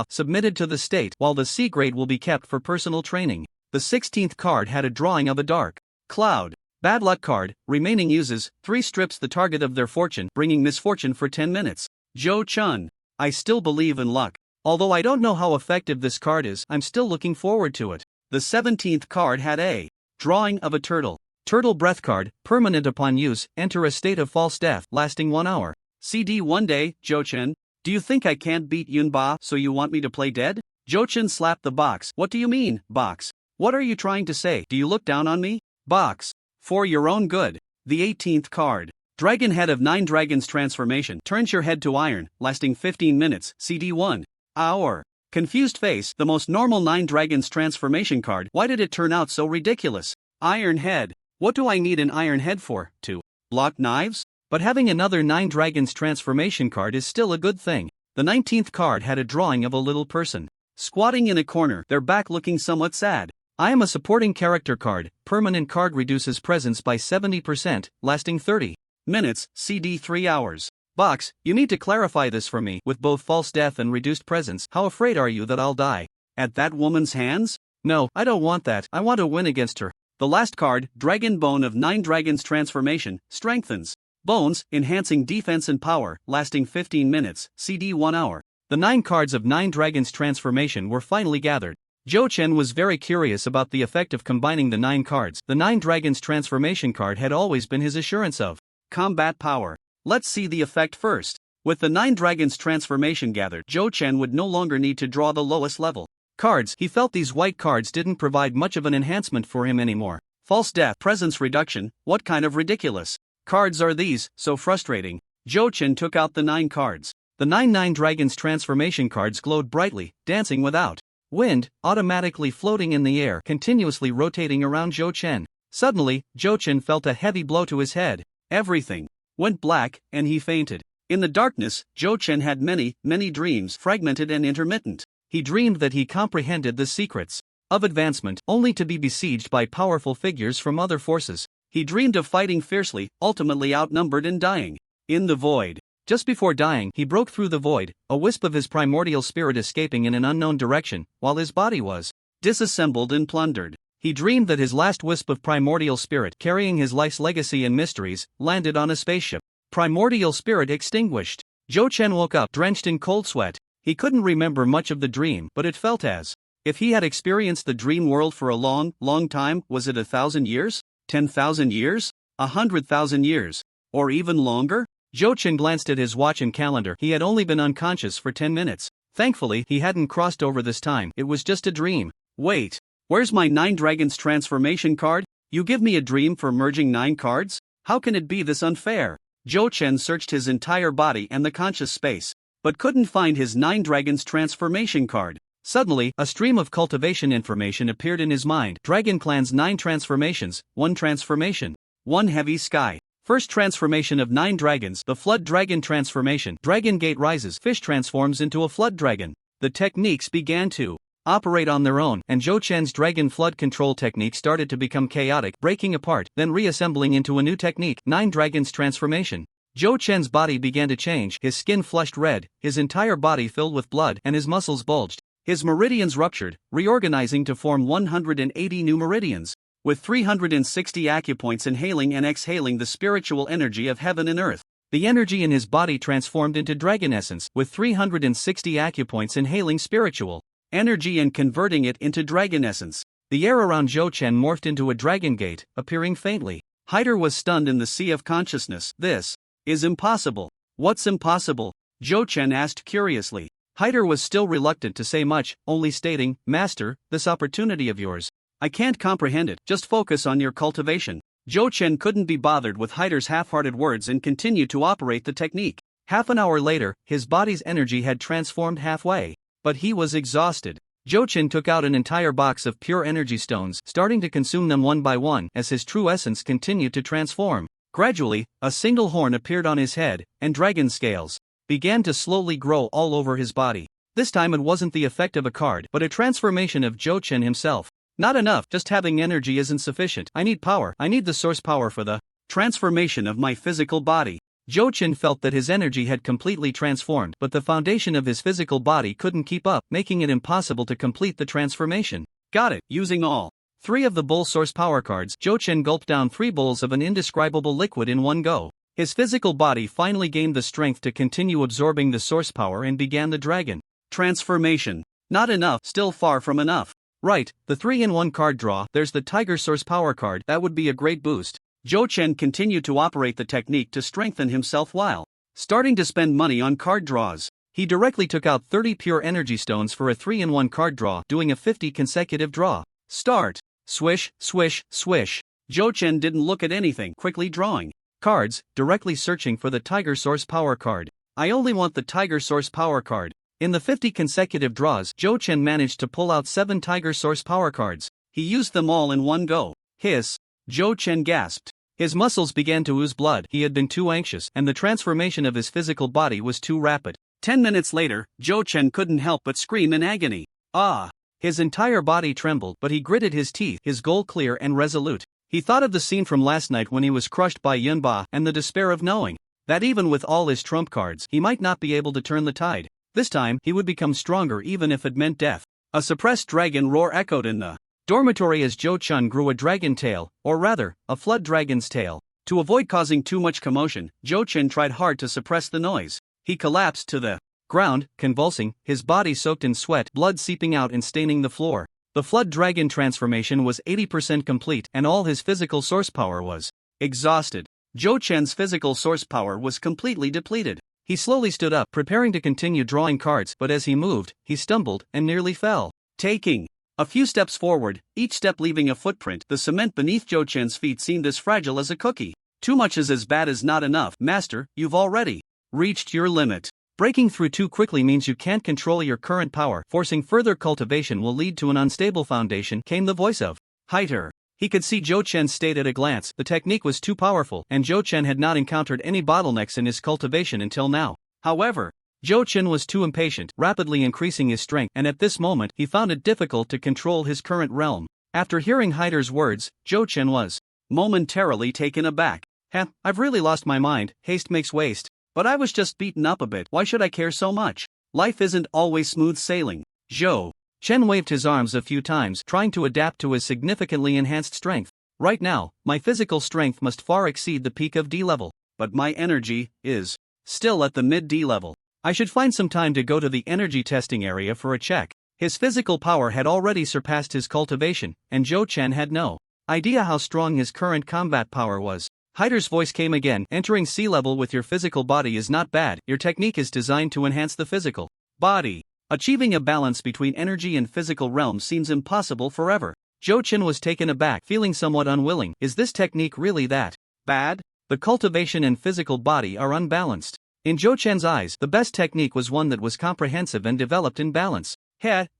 submitted to the state, while the C grade will be kept for personal training. The 16th card had a drawing of a dark cloud. Bad luck card, remaining uses 3 strips the target of their fortune, bringing misfortune for 10 minutes. Zhou Chen. I still believe in luck. Although I don't know how effective this card is, I'm still looking forward to it. The 17th card had a drawing of a turtle. Turtle breath card, permanent upon use, enter a state of false death, lasting 1 hour. CD 1 day, Zhou Chen. Do you think I can't beat Yunba, so you want me to play dead? Zhou Chen slapped the box. What do you mean, box? What are you trying to say? Do you look down on me? Box. For your own good. The 18th card. Dragon Head of 9 Dragons Transformation. Turns your head to iron, lasting 15 minutes, CD 1 hour. Confused face, the most normal 9 Dragons Transformation card. Why did it turn out so ridiculous? Iron Head. What do I need an iron head for? To block knives? But having another 9 Dragons Transformation card is still a good thing. The 19th card had a drawing of a little person squatting in a corner, their back looking somewhat sad. I am a supporting character card. Permanent card reduces presence by 70%, lasting 30 minutes, CD 3 hours. Box, you need to clarify this for me. With both false death and reduced presence, how afraid are you that I'll die? At that woman's hands? No, I don't want that. I want to win against her. The last card, Dragon Bone of 9 Dragons Transformation, strengthens bones, enhancing defense and power, lasting 15 minutes, CD 1 hour. The 9 cards of 9 Dragons Transformation were finally gathered. Zhou Chen was very curious about the effect of combining the 9 cards. The 9 Dragons Transformation card had always been his assurance of combat power. Let's see the effect first. With the 9 Dragons Transformation gathered, Zhou Chen would no longer need to draw the lowest level cards. He felt these white cards didn't provide much of an enhancement for him anymore. False death, presence reduction, what kind of ridiculous cards are these, so frustrating. Zhou Chen took out the 9 cards. The 9 Dragons Transformation cards glowed brightly, dancing without wind, automatically floating in the air, continuously rotating around Zhou Chen. Suddenly, Zhou Chen felt a heavy blow to his head. Everything went black, and he fainted. In the darkness, Zhou Chen had many dreams, fragmented and intermittent. He dreamed that he comprehended the secrets of advancement, only to be besieged by powerful figures from other forces. He dreamed of fighting fiercely, ultimately outnumbered and dying in the void. Just before dying, he broke through the void, a wisp of his primordial spirit escaping in an unknown direction, while his body was disassembled and plundered. He dreamed that his last wisp of primordial spirit, carrying his life's legacy and mysteries, landed on a spaceship. Primordial spirit extinguished. Zhou Chen woke up drenched in cold sweat. He couldn't remember much of the dream, but it felt as if he had experienced the dream world for a long time. Was it 1,000 years? 10,000 years? 100,000 years? Or even longer? Zhou Chen glanced at his watch and calendar. He had only been unconscious for 10 minutes. Thankfully, he hadn't crossed over this time. It was just a dream. Wait, where's my 9 Dragons Transformation card? You give me a dream for merging 9 cards? How can it be this unfair? Zhou Chen searched his entire body and the conscious space, but couldn't find his 9 Dragons Transformation card. Suddenly, a stream of cultivation information appeared in his mind. Dragon Clan's 9 transformations, 1 transformation, 1 heavy sky. First transformation of 9 dragons, the Flood Dragon transformation. Dragon Gate rises, fish transforms into a flood dragon. The techniques began to operate on their own, and Zhou Chen's dragon flood control technique started to become chaotic, breaking apart, then reassembling into a new technique, 9 Dragons Transformation. Zhou Chen's body began to change, his skin flushed red, his entire body filled with blood, and his muscles bulged. His meridians ruptured, reorganizing to form 180 new meridians, with 360 acupoints inhaling and exhaling the spiritual energy of heaven and earth. The energy in his body transformed into dragon essence, with 360 acupoints inhaling spiritual energy and converting it into dragon essence. The air around Zhou Chen morphed into a dragon gate, appearing faintly. Hyder was stunned in the sea of consciousness. This is impossible. What's impossible? Zhou Chen asked curiously. Hyder was still reluctant to say much, only stating, Master, this opportunity of yours. I can't comprehend it, just focus on your cultivation. Zhou Chen couldn't be bothered with Hyder's half-hearted words and continued to operate the technique. Half an hour later, his body's energy had transformed halfway. But he was exhausted. Zhou Chen took out an entire box of pure energy stones, starting to consume them one by one as his true essence continued to transform. Gradually, a single horn appeared on his head, and dragon scales began to slowly grow all over his body. This time it wasn't the effect of a card, but a transformation of Zhou Chen himself. Not enough, just having energy isn't sufficient. I need power. I need the source power for the transformation of my physical body. Zhou Chen felt that his energy had completely transformed, but the foundation of his physical body couldn't keep up, making it impossible to complete the transformation. Got it. Using all 3 of the bull source power cards, Zhou Chen gulped down 3 bowls of an indescribable liquid in one go. His physical body finally gained the strength to continue absorbing the source power and began the dragon transformation. Not enough, still far from enough. Right, the 3-in-1 card draw. There's the Tiger Source Power card. That would be a great boost. Zhou Chen continued to operate the technique to strengthen himself while starting to spend money on card draws. He directly took out 30 pure energy stones for a 3-in-1 card draw, doing a 50 consecutive draw. Start. Swish, swish, swish. Zhou Chen didn't look at anything, quickly drawing cards, directly searching for the Tiger Source Power card. I only want the Tiger Source Power card. In the 50 consecutive draws, Zhou Chen managed to pull out 7 Tiger Source Power cards. He used them all in one go. Hiss. Zhou Chen gasped. His muscles began to ooze blood. He had been too anxious, and the transformation of his physical body was too rapid. 10 minutes later, Zhou Chen couldn't help but scream in agony. Ah! His entire body trembled, but he gritted his teeth, his goal clear and resolute. He thought of the scene from last night when he was crushed by Yunba, and the despair of knowing that even with all his trump cards, he might not be able to turn the tide. This time, he would become stronger even if it meant death. A suppressed dragon roar echoed in the dormitory as Zhou Chen grew a dragon tail, or rather, a flood dragon's tail. To avoid causing too much commotion, Zhou Chen tried hard to suppress the noise. He collapsed to the ground, convulsing, his body soaked in sweat, blood seeping out and staining the floor. The flood dragon transformation was 80% complete, and all his physical source power was exhausted. Zhou Chen's physical source power was completely depleted. He slowly stood up, preparing to continue drawing cards, but as he moved, he stumbled and nearly fell. Taking a few steps forward, each step leaving a footprint, the cement beneath Zhou Chen's feet seemed as fragile as a cookie. Too much is as bad as not enough. Master, you've already reached your limit. Breaking through too quickly means you can't control your current power. Forcing further cultivation will lead to an unstable foundation, came the voice of Hyder. He could see Zhou Chen's state at a glance. The technique was too powerful, and Zhou Chen had not encountered any bottlenecks in his cultivation until now. However, Zhou Chen was too impatient, rapidly increasing his strength, and at this moment he found it difficult to control his current realm. After hearing Hyder's words, Zhou Chen was momentarily taken aback. I've really lost my mind. Haste makes waste. But I was just beaten up a bit. Why should I care so much? Life isn't always smooth sailing. Zhou Chen waved his arms a few times, trying to adapt to his significantly enhanced strength. Right now, my physical strength must far exceed the peak of D level, but my energy is still at the mid-D level. I should find some time to go to the energy testing area for a check. His physical power had already surpassed his cultivation, and Zhou Chen had no idea how strong his current combat power was. Hyder's voice came again. Entering sea level with your physical body is not bad. Your technique is designed to enhance the physical body. Achieving a balance between energy and physical realms seems impossible forever. Zhou Chen was taken aback, feeling somewhat unwilling. Is this technique really that bad? The cultivation and physical body are unbalanced. In Zhou Chen's eyes, the best technique was one that was comprehensive and developed in balance.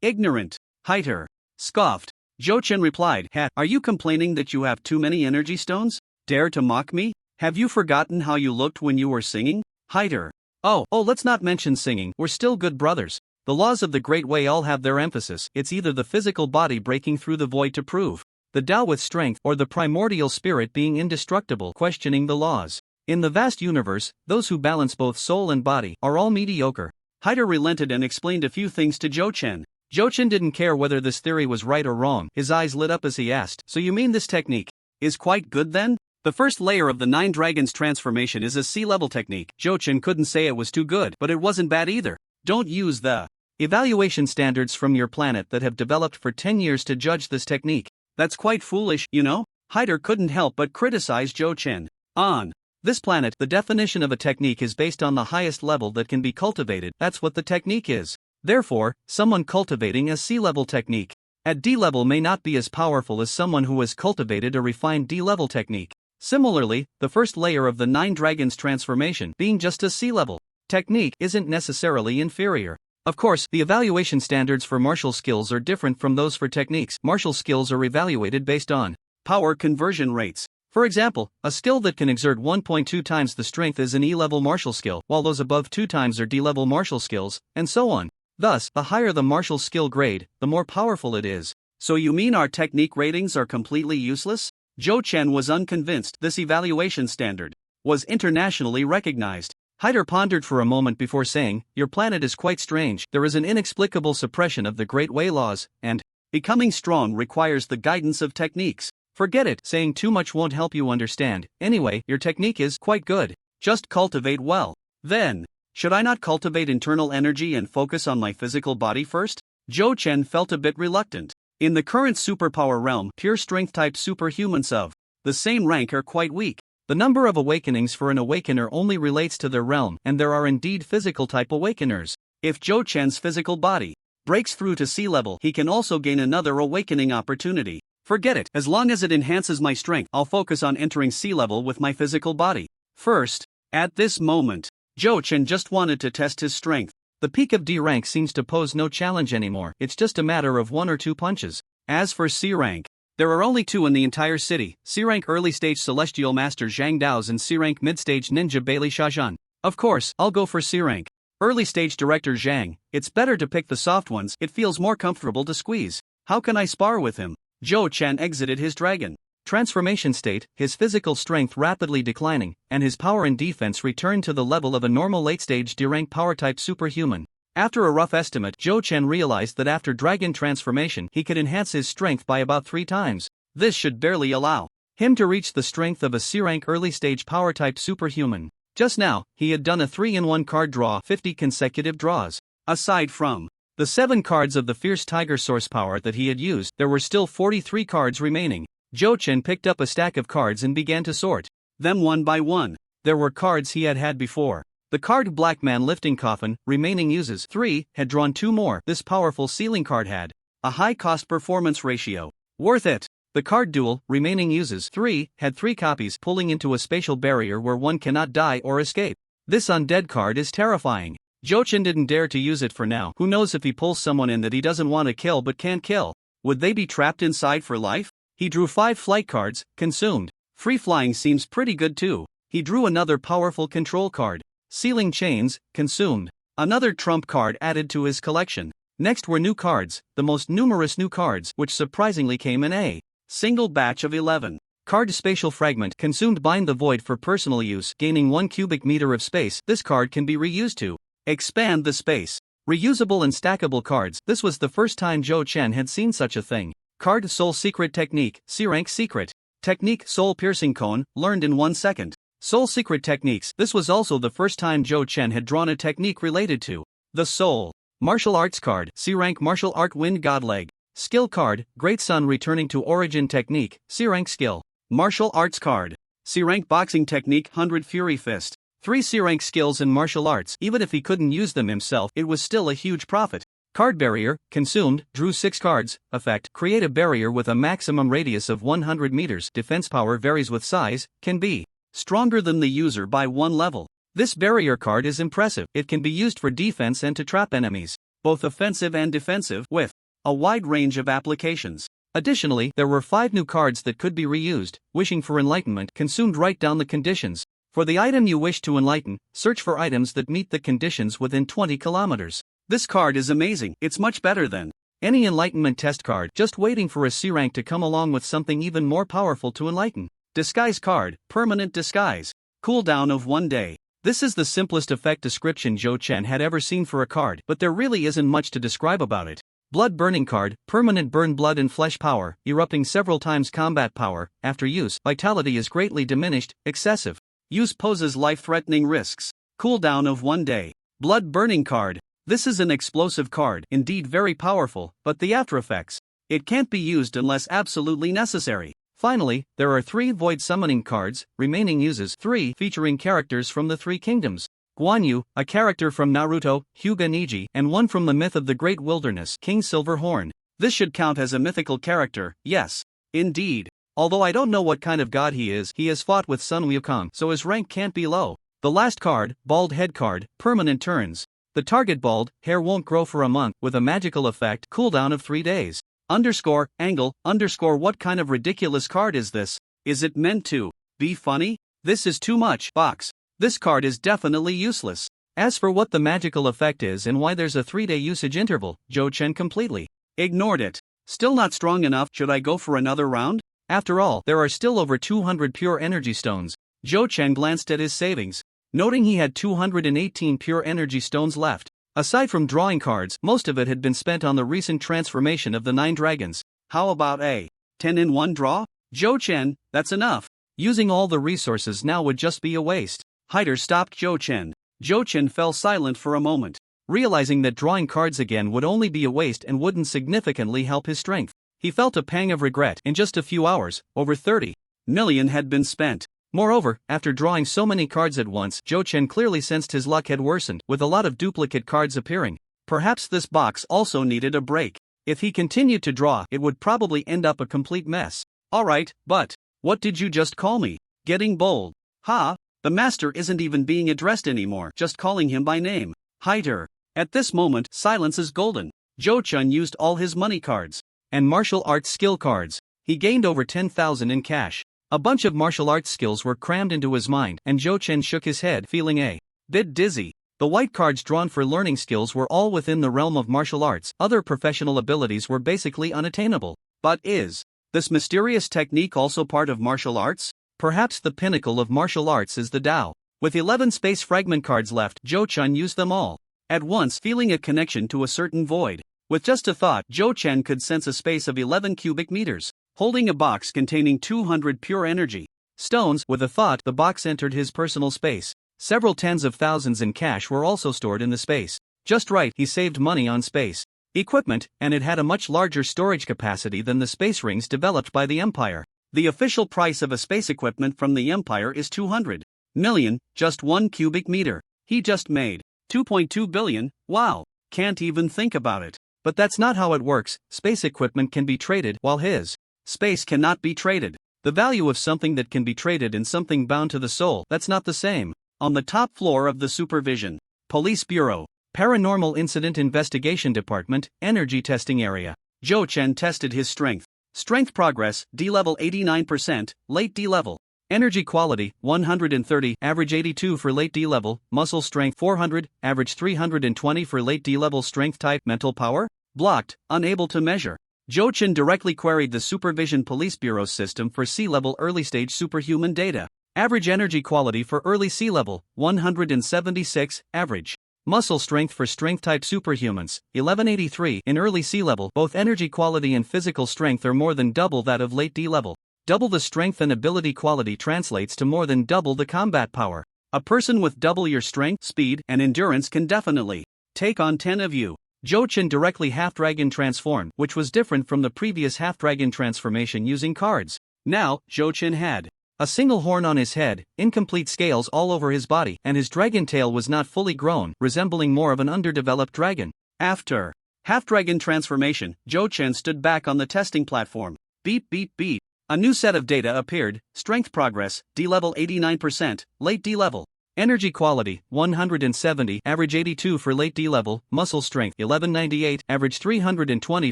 Ignorant. Hyder scoffed. Zhou Chen replied, are you complaining that you have too many energy stones? Dare to mock me? Have you forgotten how you looked when you were singing? Hyder. Oh, let's not mention singing. We're still good brothers. The laws of the Great Way all have their emphasis. It's either the physical body breaking through the void to prove the Tao with strength, or the primordial spirit being indestructible, questioning the laws. In the vast universe, those who balance both soul and body are all mediocre. Hyder relented and explained a few things to Zhou Chen. Zhou Chen didn't care whether this theory was right or wrong. His eyes lit up as he asked, so you mean this technique is quite good then? The first layer of the Nine Dragons transformation is a sea-level technique. Jochen couldn't say it was too good, but it wasn't bad either. Don't use the evaluation standards from your planet that have developed for 10 years to judge this technique. That's quite foolish, you know? Hyder couldn't help but criticize Jochen. On this planet, the definition of a technique is based on the highest level that can be cultivated. That's what the technique is. Therefore, someone cultivating a sea-level technique at D-level may not be as powerful as someone who has cultivated a refined D-level technique. Similarly, the first layer of the Nine Dragons transformation, being just a sea-level technique, isn't necessarily inferior. Of course, the evaluation standards for martial skills are different from those for techniques. Martial skills are evaluated based on power conversion rates. For example, a skill that can exert 1.2 times the strength is an E-level martial skill, while those above 2 times are D-level martial skills, and so on. Thus, the higher the martial skill grade, the more powerful it is. So you mean our technique ratings are completely useless? Jochen was unconvinced. This evaluation standard was internationally recognized. Hyder pondered for a moment before saying, "Your planet is quite strange. There is an inexplicable suppression of the Great Way laws, and becoming strong requires the guidance of techniques. Forget it, saying too much won't help you understand. Anyway, your technique is quite good. Just cultivate well. Then, should I not cultivate internal energy and focus on my physical body first?" Jochen felt a bit reluctant. In the current superpower realm, pure strength-type superhumans of the same rank are quite weak. The number of awakenings for an awakener only relates to their realm, and there are indeed physical-type awakeners. If Jochen's physical body breaks through to sea level, he can also gain another awakening opportunity. Forget it, as long as it enhances my strength, I'll focus on entering sea level with my physical body first. At this moment, Jochen just wanted to test his strength. The peak of D rank seems to pose no challenge anymore. It's just a matter of 1 or 2 punches. As for C rank, there are only 2 in the entire city: C rank early stage celestial master Zhang Dao's and C rank mid stage ninja Bailey Shajan. Of course, I'll go for C rank early stage director Zhang. It's better to pick the soft ones, it feels more comfortable to squeeze. How can I spar with him? Jochen exited his dragon transformation state, his physical strength rapidly declining, and his power and defense returned to the level of a normal late-stage D-rank power-type superhuman. After a rough estimate, Jochen realized that after dragon transformation he could enhance his strength by about 3 times. This should barely allow him to reach the strength of a C-rank early-stage power-type superhuman. Just now, he had done a 3-in-1 card draw, 50 consecutive draws. Aside from the 7 cards of the Fierce Tiger source power that he had used, there were still 43 cards remaining. Jochen picked up a stack of cards and began to sort them one by one. There were cards he had had before. The card Black Man Lifting Coffin, remaining uses 3, had drawn 2 more. This powerful ceiling card had a high cost performance ratio. Worth it. The card Duel, remaining uses 3, had 3 copies, pulling into a spatial barrier where one cannot die or escape. This undead card is terrifying. Jochen didn't dare to use it for now. Who knows if he pulls someone in that he doesn't want to kill but can't kill? Would they be trapped inside for life? He drew 5 flight cards, consumed. Free flying seems pretty good too. He drew another powerful control card. Sealing chains, consumed. Another trump card added to his collection. Next were new cards, the most numerous new cards, which surprisingly came in a single batch of 11. Card Spatial Fragment, consumed. Bind the Void for personal use, gaining 1 cubic meter of space. This card can be reused to expand the space. Reusable and stackable cards. This was the first time Jochen had seen such a thing. Card Soul Secret Technique, C-Rank Secret Technique Soul Piercing Cone, learned in 1 second. Soul Secret Techniques. This was also the first time Jochen had drawn a technique related to the soul. Martial Arts Card, C-Rank Martial Art Wind Godleg. Skill Card, Great Sun Returning to Origin Technique, C-Rank Skill. Martial Arts Card, C-Rank Boxing Technique 100 Fury Fist. 3 C-Rank skills in martial arts. Even if he couldn't use them himself, it was still a huge profit. Card Barrier, consumed, drew 6 cards. Effect, create a barrier with a maximum radius of 100 meters. Defense power varies with size, can be stronger than the user by 1 level. This barrier card is impressive. It can be used for defense and to trap enemies, both offensive and defensive, with a wide range of applications. Additionally, there were 5 new cards that could be reused. Wishing for Enlightenment, consumed. Write down the conditions. For the item you wish to enlighten, search for items that meet the conditions within 20 kilometers. This card is amazing. It's much better than any enlightenment test card, just waiting for a C rank to come along with something even more powerful to enlighten. Disguise Card, Permanent Disguise. Cooldown of 1 day. This is the simplest effect description Jochen had ever seen for a card, but there really isn't much to describe about it. Blood burning card, permanent burn blood and flesh power, erupting several times combat power, after use, vitality is greatly diminished, excessive use poses life-threatening risks. Cooldown of 1 day. Blood burning card. This is an explosive card, indeed very powerful, but the after effects. It can't be used unless absolutely necessary. Finally, there are 3 void summoning cards, remaining uses 3 featuring characters from the 3 kingdoms. Huang Yu, a character from Naruto, Hyuga Niji, and one from the myth of the Great Wilderness, King Silverhorn. This should count as a mythical character, yes. Indeed. Although I don't know what kind of god he has fought with Sun Wukong, so his rank can't be low. The last card, bald head card, permanent turns. The target bald hair won't grow for a month, with a magical effect, cooldown of 3 days. Angle, what kind of ridiculous card is this? Is it meant to be funny? This is too much. Box. This card is definitely useless. As for what the magical effect is and why there's a 3-day usage interval, Zhou Chen completely ignored it. Still not strong enough, should I go for another round? After all, there are still over 200 pure energy stones. Zhou Chen glanced at his savings, noting he had 218 pure energy stones left. Aside from drawing cards, most of it had been spent on the recent transformation of the 9 dragons. How about a 10-in-1 draw? Zhou Chen, that's enough. Using all the resources now would just be a waste. Hider stopped Zhou Chen. Zhou Chen fell silent for a moment, realizing that drawing cards again would only be a waste and wouldn't significantly help his strength. He felt a pang of regret. In just a few hours, over 30 million had been spent. Moreover, after drawing so many cards at once, Zhou Chen clearly sensed his luck had worsened, with a lot of duplicate cards appearing. Perhaps this box also needed a break. If he continued to draw, it would probably end up a complete mess. Alright, but what did you just call me? Getting bold. Ha! The master isn't even being addressed anymore, just calling him by name. Hider. At this moment, silence is golden. Zhou Chen used all his money cards and martial arts skill cards. He gained over 10,000 in cash. A bunch of martial arts skills were crammed into his mind, and Zhou Chen shook his head, feeling a bit dizzy. The white cards drawn for learning skills were all within the realm of martial arts. Other professional abilities were basically unattainable. But is this mysterious technique also part of martial arts? Perhaps the pinnacle of martial arts is the Dao. With 11 space fragment cards left, Zhou Chen used them all at once, feeling a connection to a certain void. With just a thought, Zhou Chen could sense a space of 11 cubic meters, holding a box containing 200 pure energy stones. With a thought, the box entered his personal space. Several tens of thousands in cash were also stored in the space. Just right, he saved money on space equipment, and it had a much larger storage capacity than the space rings developed by the Empire. The official price of a space equipment from the Empire is 200 million, just 1 cubic meter. He just made 2.2 billion, wow, can't even think about it. But that's not how it works. Space equipment can be traded, while his space cannot be traded. The value of something that can be traded in something bound to the soul, that's not the same. On the top floor of the Supervision Police Bureau, Paranormal Incident Investigation Department, Energy Testing Area, Zhou Chen tested his strength. Strength progress, D level 89%, late D level. Energy quality, 130, average 82 for late D level. Muscle strength, 400, average 320 for late D level. Strength type, mental power? Blocked, unable to measure. Zhou Chen directly queried the Supervision Police Bureau system for C-level early-stage superhuman data. Average energy quality for early C-level, 176, average. Muscle strength for strength-type superhumans, 1183. In early C-level, both energy quality and physical strength are more than double that of late D-level. Double the strength and ability quality translates to more than double the combat power. A person with double your strength, speed, and endurance can definitely take on 10 of you. Zhou Chen directly half-dragon transformed, which was different from the previous half-dragon transformation using cards. Now, Zhou Chen had a single horn on his head, incomplete scales all over his body, and his dragon tail was not fully grown, resembling more of an underdeveloped dragon. After half-dragon transformation, Zhou Chen stood back on the testing platform. Beep beep beep. A new set of data appeared. Strength progress, D level 89%, late D level. Energy quality, 170, average 82 for late D level. Muscle strength, 1198, average 320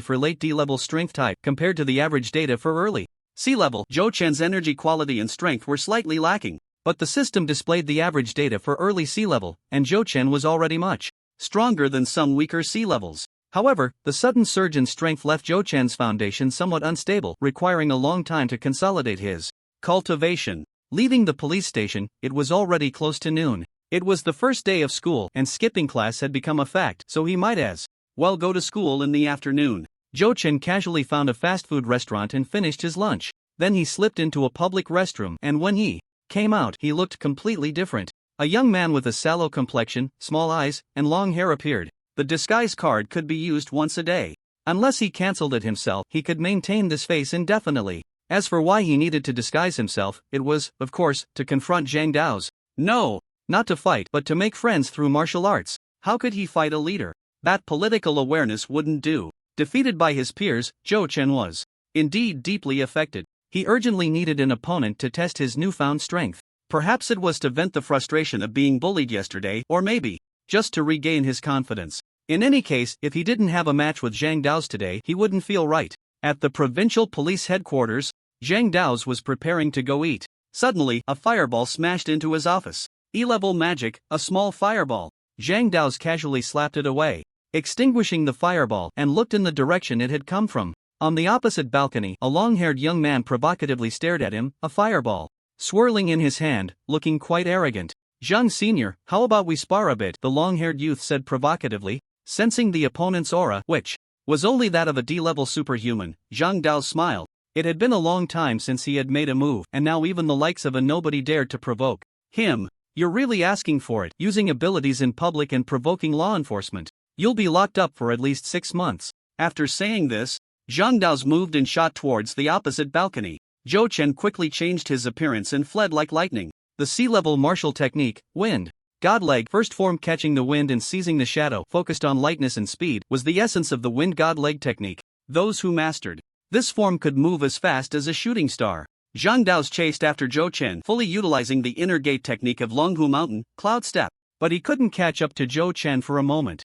for late D level. Strength type, compared to the average data for early C level, Zhou Chen's energy quality and strength were slightly lacking, but the system displayed the average data for early C level, and Zhou Chen was already much stronger than some weaker C levels. However, the sudden surge in strength left Zhou Chen's foundation somewhat unstable, requiring a long time to consolidate his cultivation. Leaving the police station, it was already close to noon. It was the first day of school, and skipping class had become a fact, so he might as Well, go to school in the afternoon. Zhou Chen casually found a fast food restaurant and finished his lunch. Then he slipped into a public restroom, and when he came out, he looked completely different. A young man with a sallow complexion, small eyes, and long hair appeared. The disguise card could be used once a day. Unless he cancelled it himself, he could maintain this face indefinitely. As for why he needed to disguise himself, it was, of course, to confront Zhang Dao's. No, not to fight, but to make friends through martial arts. How could he fight a leader? That political awareness wouldn't do. Defeated by his peers, Zhou Chen was indeed deeply affected. He urgently needed an opponent to test his newfound strength. Perhaps it was to vent the frustration of being bullied yesterday, or maybe just to regain his confidence. In any case, if he didn't have a match with Zhang Dao's today, he wouldn't feel right. At the provincial police headquarters, Zhang Dao's was preparing to go eat. Suddenly, a fireball smashed into his office. E-level magic, a small fireball. Zhang Dao's casually slapped it away, extinguishing the fireball, and looked in the direction it had come from. On the opposite balcony, a long-haired young man provocatively stared at him, a fireball swirling in his hand, looking quite arrogant. Zhang Senior, how about we spar a bit? The long-haired youth said provocatively, sensing the opponent's aura, which was only that of a D-level superhuman. Zhang Dao smiled. It had been a long time since he had made a move, and now even the likes of a nobody dared to provoke him. You're really asking for it, using abilities in public and provoking law enforcement. You'll be locked up for at least 6 months. After saying this, Zhang Dao's moved and shot towards the opposite balcony. Zhou Chen quickly changed his appearance and fled like lightning. The sea-level martial technique, wind godleg, first form catching the wind and seizing the shadow, focused on lightness and speed, was the essence of the wind godleg technique. Those who mastered this form could move as fast as a shooting star. Zhang Dao's chased after Zhou Chen, fully utilizing the inner gate technique of Linghua Mountain, Cloud Step. But he couldn't catch up to Zhou Chen for a moment.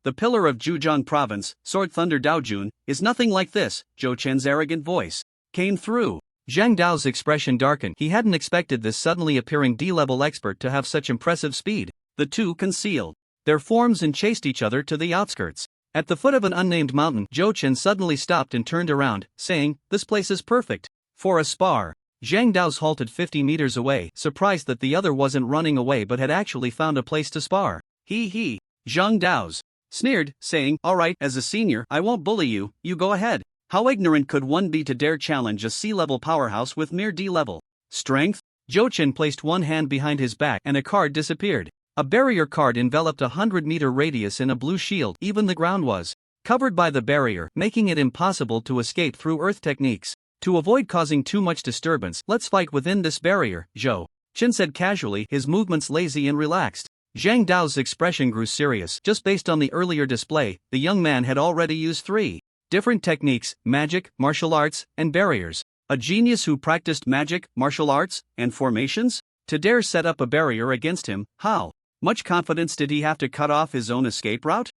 The pillar of Zhejiang province, Sword Thunder Daojun, is nothing like this. Zhou Chen's arrogant voice came through. Zhang Dao's expression darkened. He hadn't expected this suddenly appearing D-level expert to have such impressive speed. The two concealed their forms and chased each other to the outskirts. At the foot of an unnamed mountain, Zhou Chen suddenly stopped and turned around, saying, "This place is perfect for a spar." Zhang Dao's halted 50 meters away, surprised that the other wasn't running away but had actually found a place to spar. He. Zhang Dao's sneered, saying, "All right, as a senior, I won't bully you, you go ahead." How ignorant could one be to dare challenge a C-level powerhouse with mere D-level strength? Zhou Chen placed one hand behind his back and a card disappeared. A barrier card enveloped a 100-meter radius in a blue shield. Even the ground was covered by the barrier, making it impossible to escape through earth techniques. To avoid causing too much disturbance, let's fight within this barrier, Zhou Chen said casually, his movements lazy and relaxed. Zhang Dao's expression grew serious. Just based on the earlier display, the young man had already used 3 different techniques: magic, martial arts, and barriers. A genius who practiced magic, martial arts, and formations? To dare set up a barrier against him, how much confidence did he have to cut off his own escape route?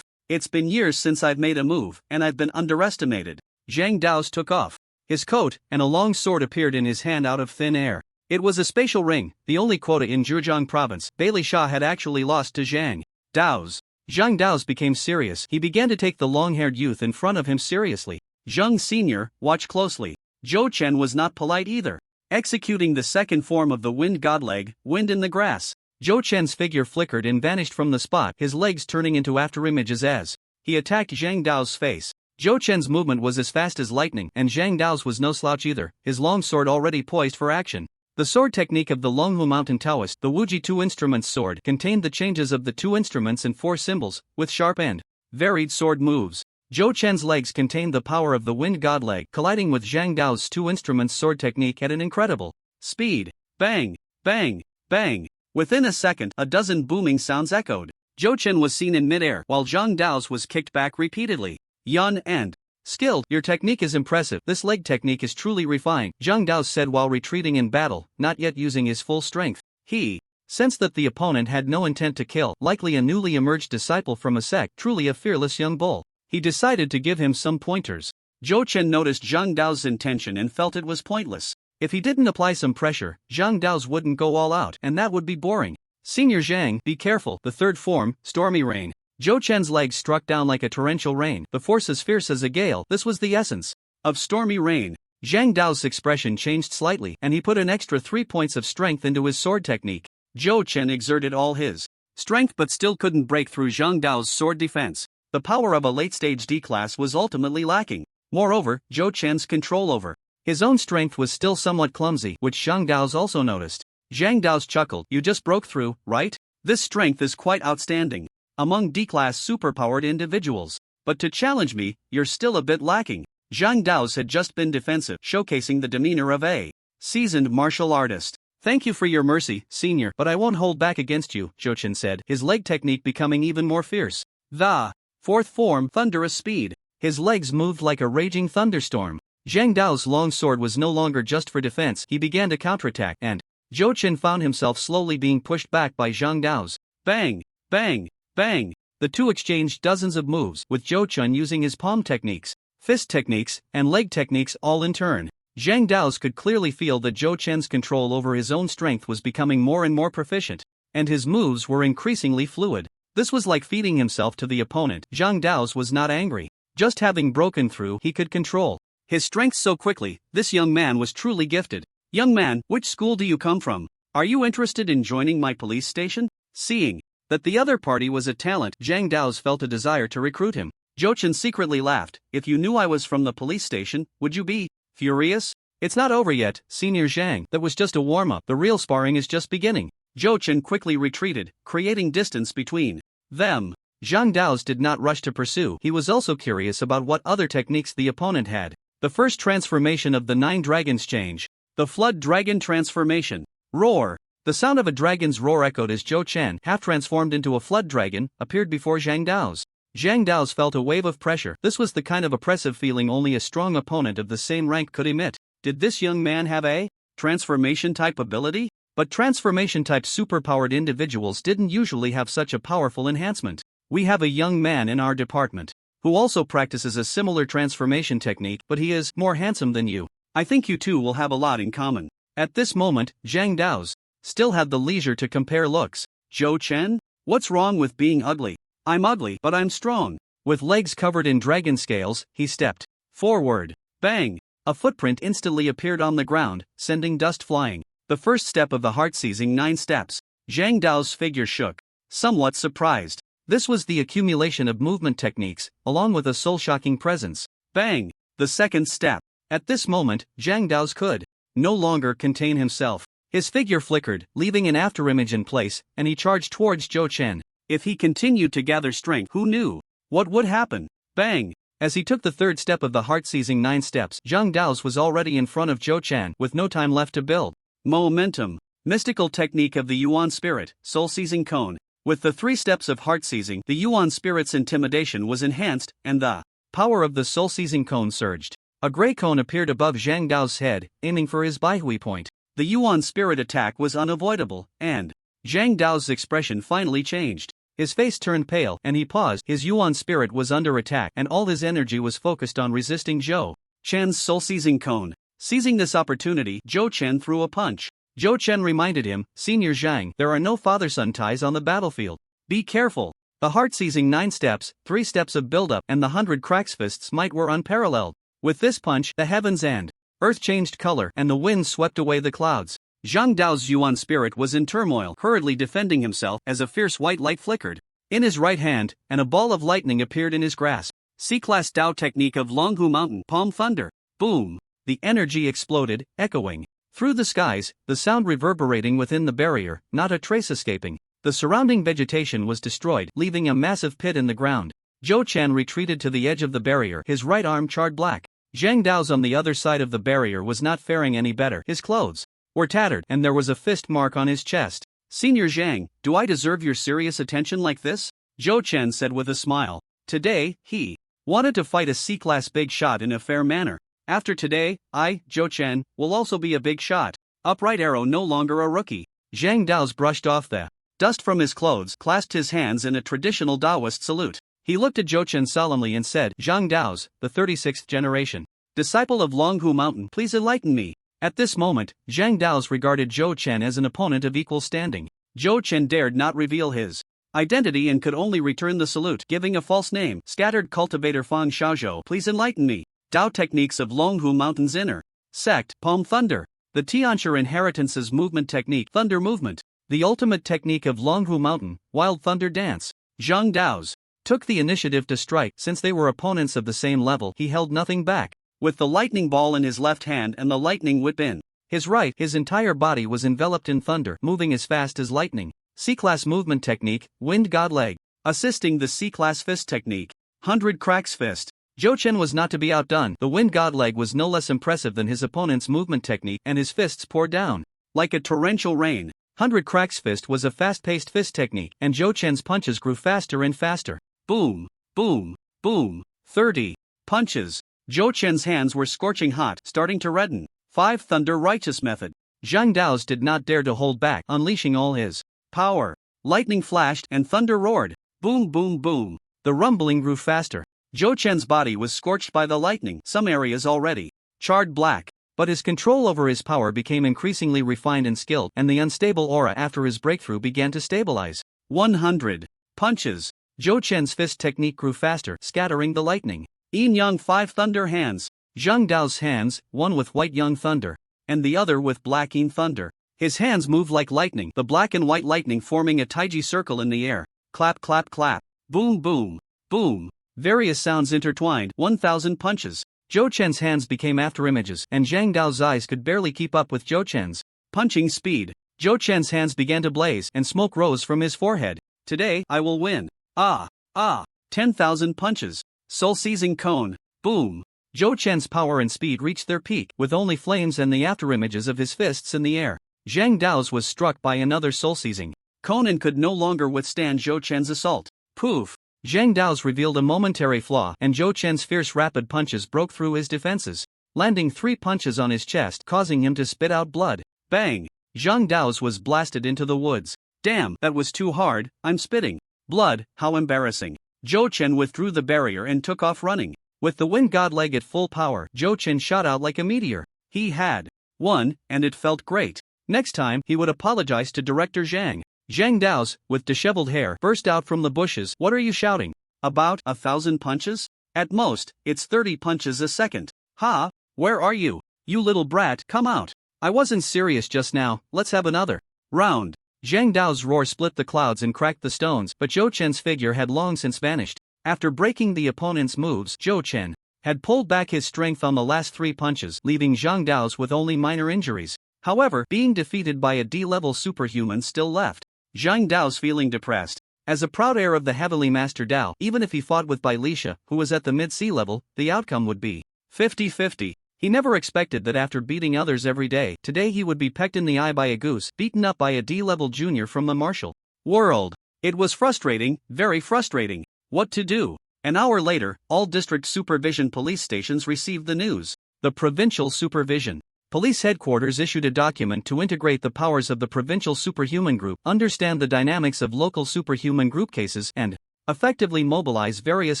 It's been years since I've made a move, and I've been underestimated. Zhang Dao's took off his coat, and a long sword appeared in his hand out of thin air. It was a spatial ring, the only quota in Zhejiang province. Bailey Shah had actually lost to Zhang Dao's. Zhang Dao's became serious. He began to take the long-haired youth in front of him seriously. Zhang Senior, watch closely. Zhou Chen was not polite either. Executing the second form of the wind godleg, wind in the grass. Zhou Chen's figure flickered and vanished from the spot, his legs turning into afterimages as he attacked Zhang Dao's face. Zhou Chen's movement was as fast as lightning, and Zhang Dao's was no slouch either, his long sword already poised for action. The sword technique of the Linghua Mountain Taoist, the Wuji Two Instruments sword, contained the changes of the 2 instruments and 4 symbols, with sharp and varied sword moves. Zhou Chen's legs contained the power of the wind godleg, colliding with Zhang Dao's 2 instruments sword technique at an incredible speed. Bang, bang, bang. Within a second, a dozen booming sounds echoed. Zhou Chen was seen in midair, while Zhang Dao's was kicked back repeatedly. Yan and skilled. Your technique is impressive. This leg technique is truly refined, Zhang Dao said while retreating in battle, not yet using his full strength. He sensed that the opponent had no intent to kill, likely a newly emerged disciple from a sect, truly a fearless young bull. He decided to give him some pointers. Zhou Chen noticed Zhang Dao's intention and felt it was pointless. If he didn't apply some pressure, Zhang Dao's wouldn't go all out, and that would be boring. Senior Zhang, be careful. The third form, Stormy Rain. Zhou Chen's legs struck down like a torrential rain, the force as fierce as a gale. This was the essence of Stormy Rain. Zhang Dao's expression changed slightly, and he put an extra 3 points of strength into his sword technique. Zhou Chen exerted all his strength but still couldn't break through Zhang Dao's sword defense. the power of a late-stage D-class was ultimately lacking. Moreover, Zhou Chen's control over his own strength was still somewhat clumsy, which Zhang Dao's also noticed. Zhang Dao's chuckled. You just broke through, right? This strength is quite outstanding among D-class superpowered individuals. But to challenge me, you're still a bit lacking. Zhang Dao's had just been defensive, showcasing the demeanor of a seasoned martial artist. Thank you for your mercy, senior, but I won't hold back against you, Zhou Chen said, his leg technique becoming even more fierce. The fourth form, thunderous speed. His legs moved like a raging thunderstorm. Zhang Dao's long sword was no longer just for defense, he began to counterattack, and Zhou Chen found himself slowly being pushed back by Zhang Dao's. Bang! Bang! Bang! The two exchanged dozens of moves, with Zhou Chen using his palm techniques, fist techniques, and leg techniques all in turn. Zhang Dao's could clearly feel that Zhou Chen's control over his own strength was becoming more and more proficient, and his moves were increasingly fluid. This was like feeding himself to the opponent. Zhang Dao's was not angry. Just having broken through, he could control his strength so quickly. This young man was truly gifted. Young man, which school do you come from? Are you interested in joining my police station? Seeing that the other party was a talent, Zhang Dao's felt a desire to recruit him. Zhou Chen secretly laughed. If you knew I was from the police station, would you be furious? It's not over yet, Senior Zhang. That was just a warm-up. The real sparring is just beginning. Zhou Chen quickly retreated, creating distance between them. Zhang Dao's did not rush to pursue. He was also curious about what other techniques the opponent had. The first transformation of the 9 dragons change. The Flood Dragon Transformation. Roar. The sound of a dragon's roar echoed as Zhou Chen, half transformed into a flood dragon, appeared before Zhang Dao's. Zhang Dao's felt a wave of pressure. This was the kind of oppressive feeling only a strong opponent of the same rank could emit. Did this young man have a transformation-type ability? But transformation-type superpowered individuals didn't usually have such a powerful enhancement. We have a young man in our department who also practices a similar transformation technique, but he is more handsome than you. I think you two will have a lot in common. At this moment, Zhang Dao's still had the leisure to compare looks. Zhou Chen? What's wrong with being ugly? I'm ugly, but I'm strong. With legs covered in dragon scales, he stepped forward. Bang! A footprint instantly appeared on the ground, sending dust flying. The first step of the heart-seizing 9 steps. Zhang Dao's figure shook, somewhat surprised. This was the accumulation of movement techniques, along with a soul-shocking presence. Bang! The second step. At this moment, Zhang Dao's could no longer contain himself. His figure flickered, leaving an afterimage in place, and he charged towards Zhou Chen. If he continued to gather strength, who knew what would happen? Bang! As he took the third step of the heart-seizing 9 steps, Zhang Dao's was already in front of Zhou Chen, with no time left to build momentum. Mystical technique of the Yuan spirit, soul-seizing cone. With the 3 steps of heart-seizing, the Yuan spirit's intimidation was enhanced, and the power of the soul-seizing cone surged. A gray cone appeared above Zhang Dao's head, aiming for his Baihui point. The Yuan spirit attack was unavoidable, and Zhang Dao's expression finally changed. His face turned pale, and he paused. His Yuan spirit was under attack, and all his energy was focused on resisting Zhou Chen's soul-seizing cone. Seizing this opportunity, Zhou Chen threw a punch. Zhou Chen reminded him, Senior Zhang, there are no father-son ties on the battlefield. Be careful. The heart-seizing 9 steps, 3 steps of build-up, and the 100 cracks fist's might were unparalleled. With this punch, the heavens and earth changed color, and the wind swept away the clouds. Zhang Dao's Yuan spirit was in turmoil, hurriedly defending himself as a fierce white light flickered in his right hand, and a ball of lightning appeared in his grasp. C-class Dao technique of Linghua Mountain Palm Thunder. Boom! The energy exploded, echoing through the skies, the sound reverberating within the barrier, not a trace escaping. The surrounding vegetation was destroyed, leaving a massive pit in the ground. Zhou Chen retreated to the edge of the barrier, his right arm charred black. Zhang Dao's on the other side of the barrier was not faring any better. His clothes were tattered, and there was a fist mark on his chest. Senior Zhang, do I deserve your serious attention like this? Zhou Chen said with a smile. Today, he wanted to fight a C-class big shot in a fair manner. After today, I, Zhou Chen, will also be a big shot. Upright arrow no longer a rookie. Zhang Dao's brushed off the dust from his clothes, clasped his hands in a traditional Daoist salute. He looked at Zhou Chen solemnly and said, Zhang Dao's, the 36th generation disciple of Linghua Mountain, please enlighten me. At this moment, Zhang Dao's regarded Zhou Chen as an opponent of equal standing. Zhou Chen dared not reveal his identity and could only return the salute, giving a false name. Scattered cultivator Fang Xiaozhou, please enlighten me. Dao techniques of Linghua Mountain's inner sect, Palm Thunder. The Tianxia inheritance's movement technique, Thunder Movement. The ultimate technique of Linghua Mountain, Wild Thunder Dance. Zhang Dao's took the initiative to strike. Since they were opponents of the same level, he held nothing back. With the lightning ball in his left hand and the lightning whip in his right, his entire body was enveloped in thunder, moving as fast as lightning. C-class movement technique, Wind God Leg. Assisting the C-class fist technique, 100 cracks fist. Zhou Chen was not to be outdone. The Wind God Leg was no less impressive than his opponent's movement technique, and his fists poured down like a torrential rain. 100 cracks fist was a fast-paced fist technique, and Zhou Chen's punches grew faster and faster. Boom, boom, boom. 30 punches. Zhou Chen's hands were scorching hot, starting to redden. 5 Thunder Righteous Method. Zhang Dao's did not dare to hold back, unleashing all his power. Lightning flashed and thunder roared. Boom, boom, boom. The rumbling grew faster. Zhou Chen's body was scorched by the lightning, some areas already charred black. But his control over his power became increasingly refined and skilled, and the unstable aura after his breakthrough began to stabilize. 100 punches. Zhou Chen's fist technique grew faster, scattering the lightning. Yin Yang 5 Thunder Hands. Zhang Dao's hands, one with white Yang Thunder, and the other with black Yin Thunder. His hands moved like lightning, the black and white lightning forming a taiji circle in the air. Clap, clap, clap. Boom, boom, boom. Various sounds intertwined. 1,000 punches. Zhou Chen's hands became afterimages, and Zhang Dao's eyes could barely keep up with Zhou Chen's punching speed. Zhou Chen's hands began to blaze, and smoke rose from his forehead. Today, I will win. 10,000 punches. Soul-seizing cone. Boom. Zhou Chen's power and speed reached their peak, with only flames and the afterimages of his fists in the air. Zhang Dao's was struck by another soul-seizing cone and could no longer withstand Zhou Chen's assault. Poof. Zhang Dao's revealed a momentary flaw, and Zhou Chen's fierce rapid punches broke through his defenses, landing 3 punches on his chest, causing him to spit out blood. Bang! Zhang Dao's was blasted into the woods. Damn, that was too hard, I'm spitting blood, how embarrassing. Zhou Chen withdrew the barrier and took off running. With the Wind God Leg at full power, Zhou Chen shot out like a meteor. He had won, and it felt great. Next time, he would apologize to Director Zhang. Zhang Dao's, with disheveled hair, burst out from the bushes. What are you shouting? About 1,000 punches? At most, it's 30 punches a second. Ha! Where are you? You little brat, come out. I wasn't serious just now, let's have another round. Zhang Dao's roar split the clouds and cracked the stones, but Zhou Chen's figure had long since vanished. After breaking the opponent's moves, Zhou Chen had pulled back his strength on the last 3 punches, leaving Zhang Dao's with only minor injuries. However, being defeated by a D-level superhuman still left Zhang Dao's feeling depressed. As a proud heir of the heavily master Dao, even if he fought with Bai Lisha, who was at the mid-C level, the outcome would be 50-50. He never expected that after beating others every day, today he would be pecked in the eye by a goose, beaten up by a D-level junior from the martial world. It was frustrating, very frustrating. What to do? An hour later, all district supervision police stations received the news. The provincial supervision police headquarters issued a document to integrate the powers of the provincial superhuman group, understand the dynamics of local superhuman group cases, and effectively mobilize various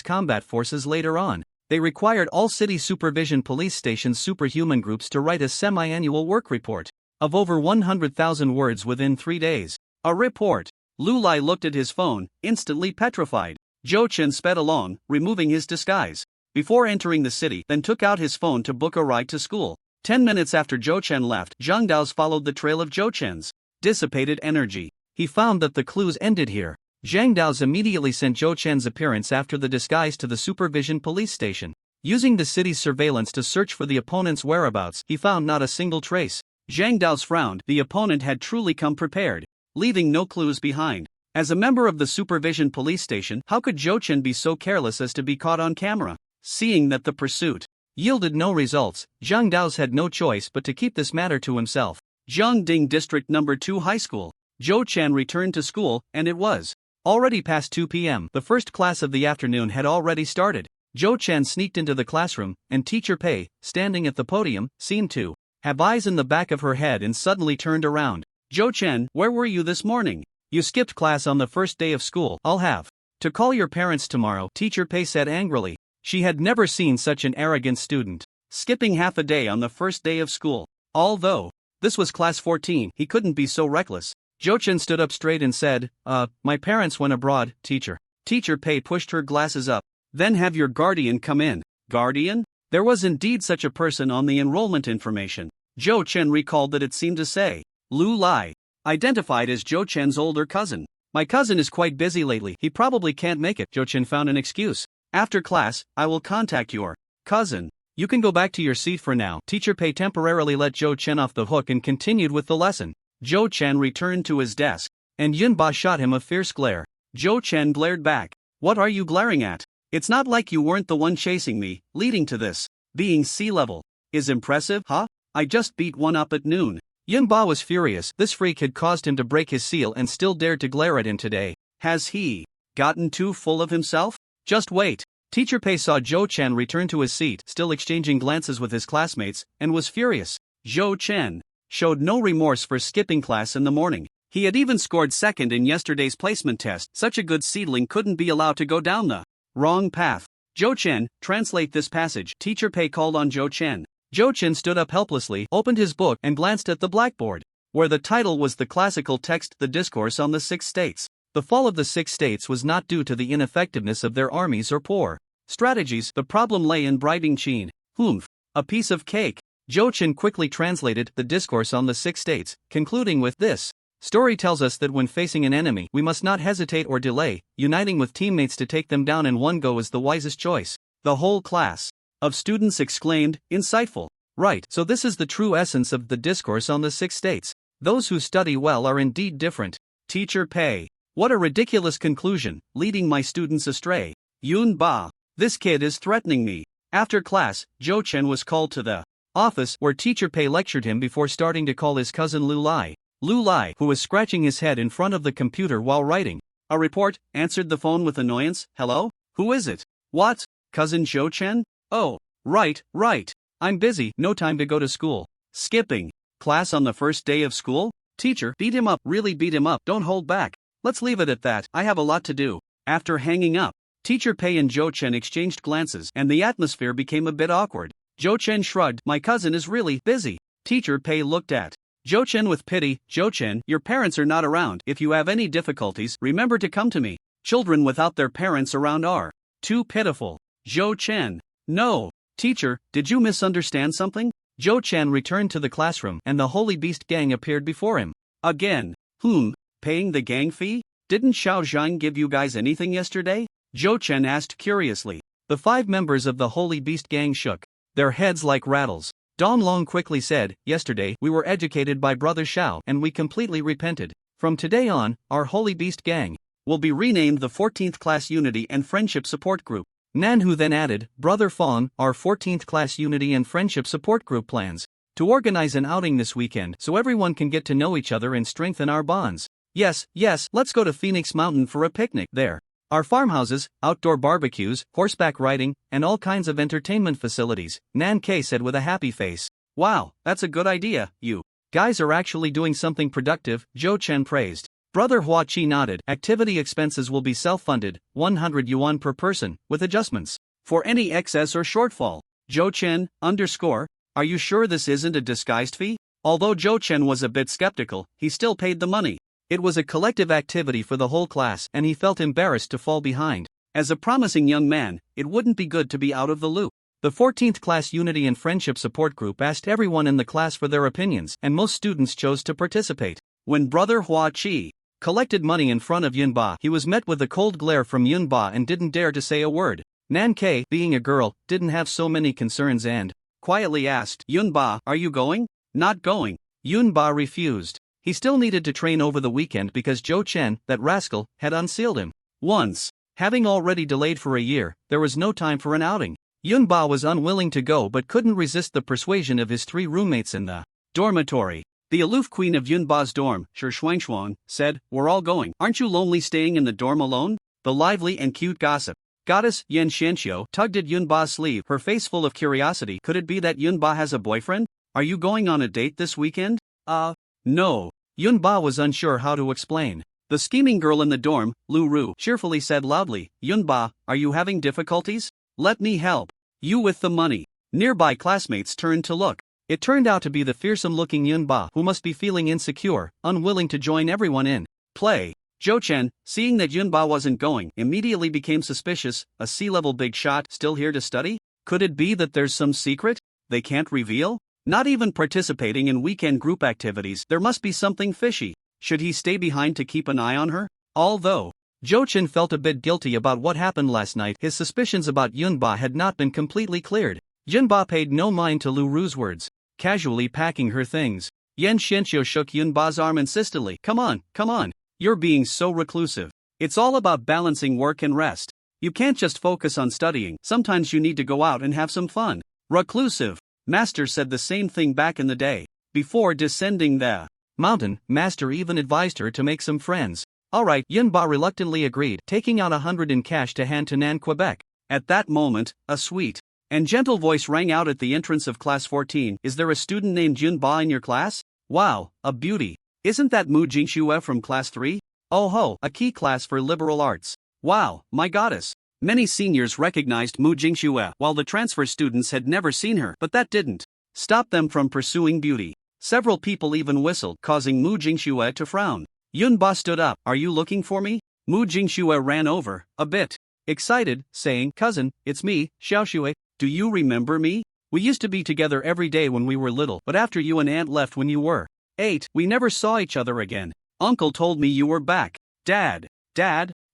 combat forces later on. They required all city supervision police stations' superhuman groups to write a semi-annual work report of over 100,000 words within 3 days. A report. Lu Lai looked at his phone, instantly petrified. Zhou Chen sped along, removing his disguise before entering the city, then took out his phone to book a ride to school. 10 minutes after Zhou Chen left, Zhang Dao's followed the trail of Zhou Chen's dissipated energy. He found that the clues ended here. Zhang Dao's immediately sent Zhou Chen's appearance after the disguise to the supervision police station. Using the city's surveillance to search for the opponent's whereabouts, he found not a single trace. Zhang Dao's frowned. The opponent had truly come prepared, leaving no clues behind. As a member of the supervision police station, how could Zhou Chen be so careless as to be caught on camera? Seeing that the pursuit yielded no results, Zhang Dao's had no choice but to keep this matter to himself. Jiangding District No. 2 High School. Zhou Chen returned to school, and it was already past 2 p.m. The first class of the afternoon had already started. Zhou Chen sneaked into the classroom, and Teacher Pei, standing at the podium, seemed to have eyes in the back of her head and suddenly turned around. Zhou Chen, where were you this morning? You skipped class on the first day of school. I'll have to call your parents tomorrow, Teacher Pei said angrily. She had never seen such an arrogant student, skipping half a day on the first day of school. Although this was class 14, he couldn't be so reckless. Zhou Chen stood up straight and said, my parents went abroad, teacher. Teacher Pei pushed her glasses up. Then have your guardian come in. Guardian? There was indeed such a person on the enrollment information. Zhou Chen recalled that it seemed to say, Lu Lai, identified as Zhou Chen's older cousin. My cousin is quite busy lately, he probably can't make it. Zhou Chen found an excuse. After class, I will contact your cousin. You can go back to your seat for now. Teacher Pei temporarily let Zhou Chen off the hook and continued with the lesson. Zhou Chen returned to his desk, and Yunba shot him a fierce glare. Zhou Chen glared back. What are you glaring at? It's not like you weren't the one chasing me, leading to this. Being sea level is impressive, huh? I just beat one up at noon. Yunba was furious. This freak had caused him to break his seal and still dared to glare at him today. Has he gotten too full of himself? Just wait. Teacher Pei saw Zhou Chen return to his seat, still exchanging glances with his classmates, and was furious. Zhou Chen showed no remorse for skipping class in the morning. He had even scored second in yesterday's placement test. Such a good seedling couldn't be allowed to go down the wrong path. Zhou Chen, translate this passage. Teacher Pei called on Zhou Chen. Zhou Chen stood up helplessly, opened his book, and glanced at the blackboard, where the title was the classical text The Discourse on the Six States. The fall of the Six States was not due to the ineffectiveness of their armies or poor strategies. The problem lay in bribing Qin. Humph. A piece of cake. Zhou Chen quickly translated The Discourse on the Six States, concluding with this. Story tells us that when facing an enemy, we must not hesitate or delay. Uniting with teammates to take them down in one go is the wisest choice. The whole class of students exclaimed, insightful. Right, so this is the true essence of The Discourse on the Six States. Those who study well are indeed different. Teacher Pei. What a ridiculous conclusion, leading my students astray. Yunba. This kid is threatening me. After class, Zhou Chen was called to the office where Teacher Pei lectured him before starting to call his cousin Lu Lai. Lu Lai, who was scratching his head in front of the computer while writing a report, answered the phone with annoyance. Hello? Who is it? What? Cousin Zhou Chen? Oh, right. I'm busy, no time to go to school. Skipping class on the first day of school? Teacher, beat him up, really beat him up, don't hold back. Let's leave it at that, I have a lot to do. After hanging up, Teacher Pei and Zhou Chen exchanged glances and the atmosphere became a bit awkward. Zhou Chen shrugged. My cousin is really busy. Teacher Pei looked at Zhou Chen with pity. Zhou Chen, your parents are not around. If you have any difficulties, remember to come to me. Children without their parents around are too pitiful. Zhou Chen. No. Teacher, did you misunderstand something? Zhou Chen returned to the classroom and the Holy Beast gang appeared before him. Again. Paying the gang fee? Didn't Xiao Zhang give you guys anything yesterday? Zhou Chen asked curiously. The 5 members of the Holy Beast gang shook their heads like rattles. Dong Long quickly said, yesterday we were educated by Brother Xiao and we completely repented. From today on, our Holy Beast gang will be renamed the 14th Class Unity and Friendship Support Group. Nanhu then added, Brother Fong, our 14th Class Unity and Friendship Support Group plans to organize an outing this weekend so everyone can get to know each other and strengthen our bonds. Yes, let's go to Phoenix Mountain for a picnic there. Our farmhouses, outdoor barbecues, horseback riding, and all kinds of entertainment facilities, Nan K said with a happy face. Wow, that's a good idea, you guys are actually doing something productive, Zhou Chen praised. Brother Hua Qi nodded. Activity expenses will be self-funded, 100 yuan per person, with adjustments for any excess or shortfall. Zhou Chen, are you sure this isn't a disguised fee? Although Zhou Chen was a bit skeptical, he still paid the money. It was a collective activity for the whole class and he felt embarrassed to fall behind. As a promising young man, it wouldn't be good to be out of the loop. The 14th Class Unity and Friendship Support Group asked everyone in the class for their opinions and most students chose to participate. When Brother Hua Qi collected money in front of Yunba, he was met with a cold glare from Yunba and didn't dare to say a word. Nan K, being a girl, didn't have so many concerns and quietly asked, Yunba, are you going? Not going. Yunba refused. He still needed to train over the weekend because Zhou Chen, that rascal, had unsealed him. Once, having already delayed for a year, there was no time for an outing. Yunba was unwilling to go but couldn't resist the persuasion of his 3 roommates in the dormitory. The aloof queen of Yunba's dorm, Shi Shuangshuang, said, we're all going. Aren't you lonely staying in the dorm alone? The lively and cute gossip goddess Yan Xianxiu tugged at Yunba's sleeve, her face full of curiosity. Could it be that Yunba has a boyfriend? Are you going on a date this weekend? No. Yunba was unsure how to explain. The scheming girl in the dorm, Lu Ru, cheerfully said loudly, Yunba, are you having difficulties? Let me help you with the money. Nearby classmates turned to look. It turned out to be the fearsome-looking Yunba, who must be feeling insecure, unwilling to join everyone in play. Zhou Chen, seeing that Yunba wasn't going, immediately became suspicious. A C-level big shot still here to study? Could it be that there's some secret they can't reveal? Not even participating in weekend group activities, there must be something fishy. Should he stay behind to keep an eye on her? Although Zhou Chen felt a bit guilty about what happened last night, his suspicions about Yunba had not been completely cleared. Yunba paid no mind to Lu Ru's words, casually packing her things. Yan Xianqiu shook Yunba's arm insistently. Come on, you're being so reclusive. It's all about balancing work and rest. You can't just focus on studying, sometimes you need to go out and have some fun. Reclusive. Master said the same thing back in the day. Before descending the mountain, Master even advised her to make some friends. Alright, Yunba reluctantly agreed, taking out 100 in cash to hand to Nan Quebec. At that moment, a sweet and gentle voice rang out at the entrance of class 14. Is there a student named Yunba in your class? Wow, a beauty. Isn't that Mu Jingxue from class 3? Oh ho, a key class for liberal arts. Wow, my goddess. Many seniors recognized Mu Jingxue, while the transfer students had never seen her, but that didn't stop them from pursuing beauty. Several people even whistled, causing Mu Jingxue to frown. Yunba stood up. Are you looking for me? Mu Jingxue ran over, a bit excited, saying, Cousin, it's me, Xiaoxue. Do you remember me? We used to be together every day when we were little, but after you and Aunt left when you were 8, we never saw each other again. Uncle told me you were back. Dad?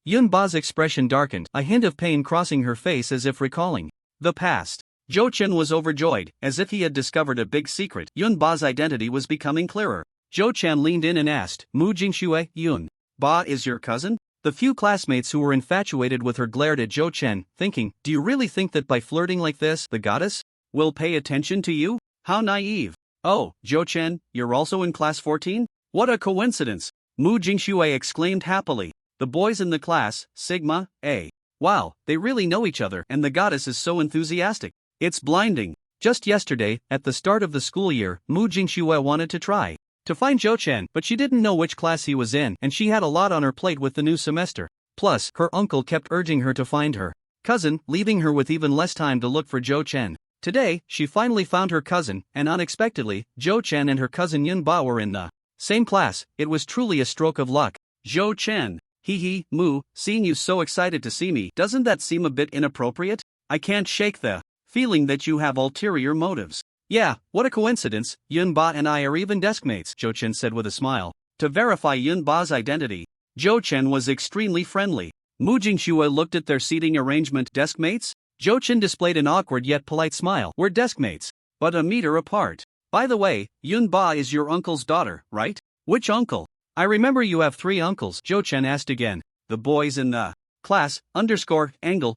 Yunba's expression darkened, a hint of pain crossing her face as if recalling the past. Zhou Chen was overjoyed, as if he had discovered a big secret. Yunba's identity was becoming clearer. Zhou Chen leaned in and asked, Mu Jingxue, Yunba is your cousin? The few classmates who were infatuated with her glared at Zhou Chen, thinking, do you really think that by flirting like this, the goddess will pay attention to you? How naive. Oh, Zhou Chen, you're also in class 14? What a coincidence. Mu Jingxue exclaimed happily. The boys in the class, Sigma, A. Wow, they really know each other, and the goddess is so enthusiastic. It's blinding. Just yesterday, at the start of the school year, Mu Jingxue wanted to try to find Zhou Chen, but she didn't know which class he was in, and she had a lot on her plate with the new semester. Plus, her uncle kept urging her to find her cousin, leaving her with even less time to look for Zhou Chen. Today, she finally found her cousin, and unexpectedly, Zhou Chen and her cousin Yunba were in the same class. It was truly a stroke of luck. Zhou Chen. Hee, Mu, seeing you so excited to see me, doesn't that seem a bit inappropriate? I can't shake the feeling that you have ulterior motives. Yeah, what a coincidence, Yunba and I are even deskmates, Zhou Chen said with a smile. To verify Yunba's identity, Zhou Chen was extremely friendly. Mu Jingxue looked at their seating arrangement. Deskmates? Zhou Chen displayed an awkward yet polite smile. We're deskmates, but a meter apart. By the way, Yunba is your uncle's daughter, right? Which uncle? I remember you have 3 uncles, Zhou Chen asked again. The boys in the class, _angle,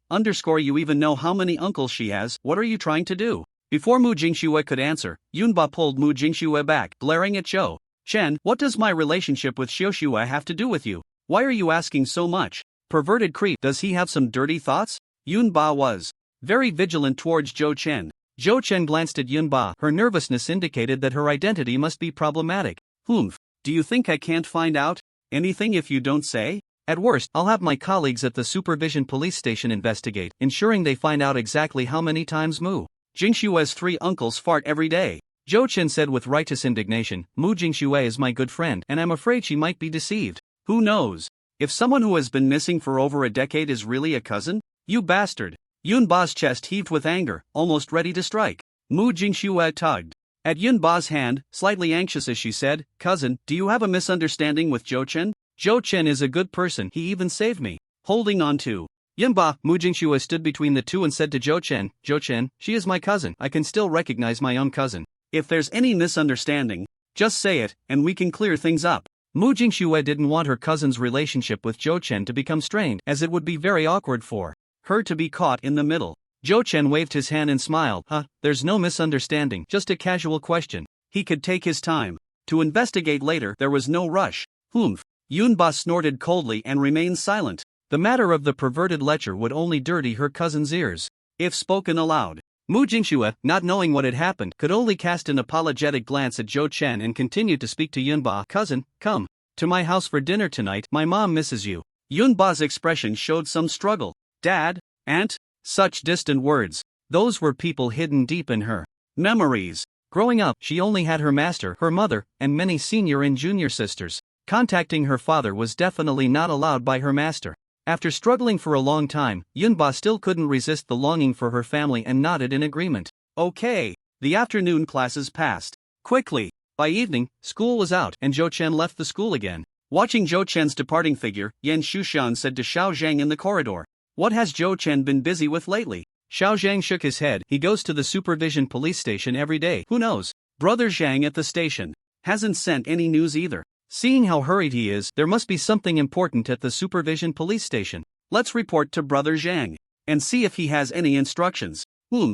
you even know how many uncles she has. What are you trying to do? Before Mu Jingxue could answer, Yunba pulled Mu Jingxue back, glaring at Zhou Chen. What does my relationship with Xiaoxue have to do with you? Why are you asking so much? Perverted creep, does he have some dirty thoughts? Yunba was very vigilant towards Zhou Chen. Zhou Chen glanced at Yunba. Her nervousness indicated that her identity must be problematic. Humph. Do you think I can't find out anything if you don't say? At worst, I'll have my colleagues at the supervision police station investigate, ensuring they find out exactly how many times Mu Jingxue's 3 uncles fart every day. Zhou Chen said with righteous indignation, Mu Jingxue is my good friend, and I'm afraid she might be deceived. Who knows? If someone who has been missing for over a decade is really a cousin? You bastard. Yunba's chest heaved with anger, almost ready to strike. Mu Jingxue tugged at Yunba's hand, slightly anxious as she said, Cousin, do you have a misunderstanding with Zhou Chen? Zhou Chen is a good person, he even saved me. Holding on to Yunba, Mu Jingxue stood between the two and said to Zhou Chen, she is my cousin, I can still recognize my own cousin. If there's any misunderstanding, just say it, and we can clear things up. Mu Jingxue didn't want her cousin's relationship with Zhou Chen to become strained, as it would be very awkward for her to be caught in the middle. Zhou Chen waved his hand and smiled. There's no misunderstanding, just a casual question. He could take his time to investigate later, there was no rush. Humph. Yunba snorted coldly and remained silent. The matter of the perverted lecher would only dirty her cousin's ears if spoken aloud. Mu Jingxue, not knowing what had happened, could only cast an apologetic glance at Zhou Chen and continued to speak to Yunba. Cousin, come to my house for dinner tonight, my mom misses you. Yunba's expression showed some struggle. Dad? Aunt? Such distant words. Those were people hidden deep in her memories. Growing up, she only had her master, her mother, and many senior and junior sisters. Contacting her father was definitely not allowed by her master. After struggling for a long time, Yunba still couldn't resist the longing for her family and nodded in agreement. Okay. The afternoon classes passed quickly. By evening, school was out and Zhou Chen left the school again. Watching Zhou Chen's departing figure, Yan Shushan said to Xiao Zhang in the corridor. What has Zhou Chen been busy with lately? Xiao Zhang shook his head. He goes to the supervision police station every day. Who knows? Brother Zhang at the station hasn't sent any news either. Seeing how hurried he is, there must be something important at the supervision police station. Let's report to Brother Zhang and see if he has any instructions.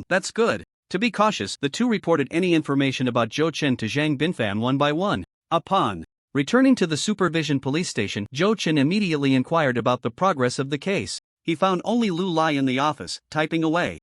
That's good. To be cautious, the two reported any information about Zhou Chen to Zhang Binfan one by one. Upon returning to the supervision police station, Zhou Chen immediately inquired about the progress of the case. He found only Lu Lai in the office, typing away.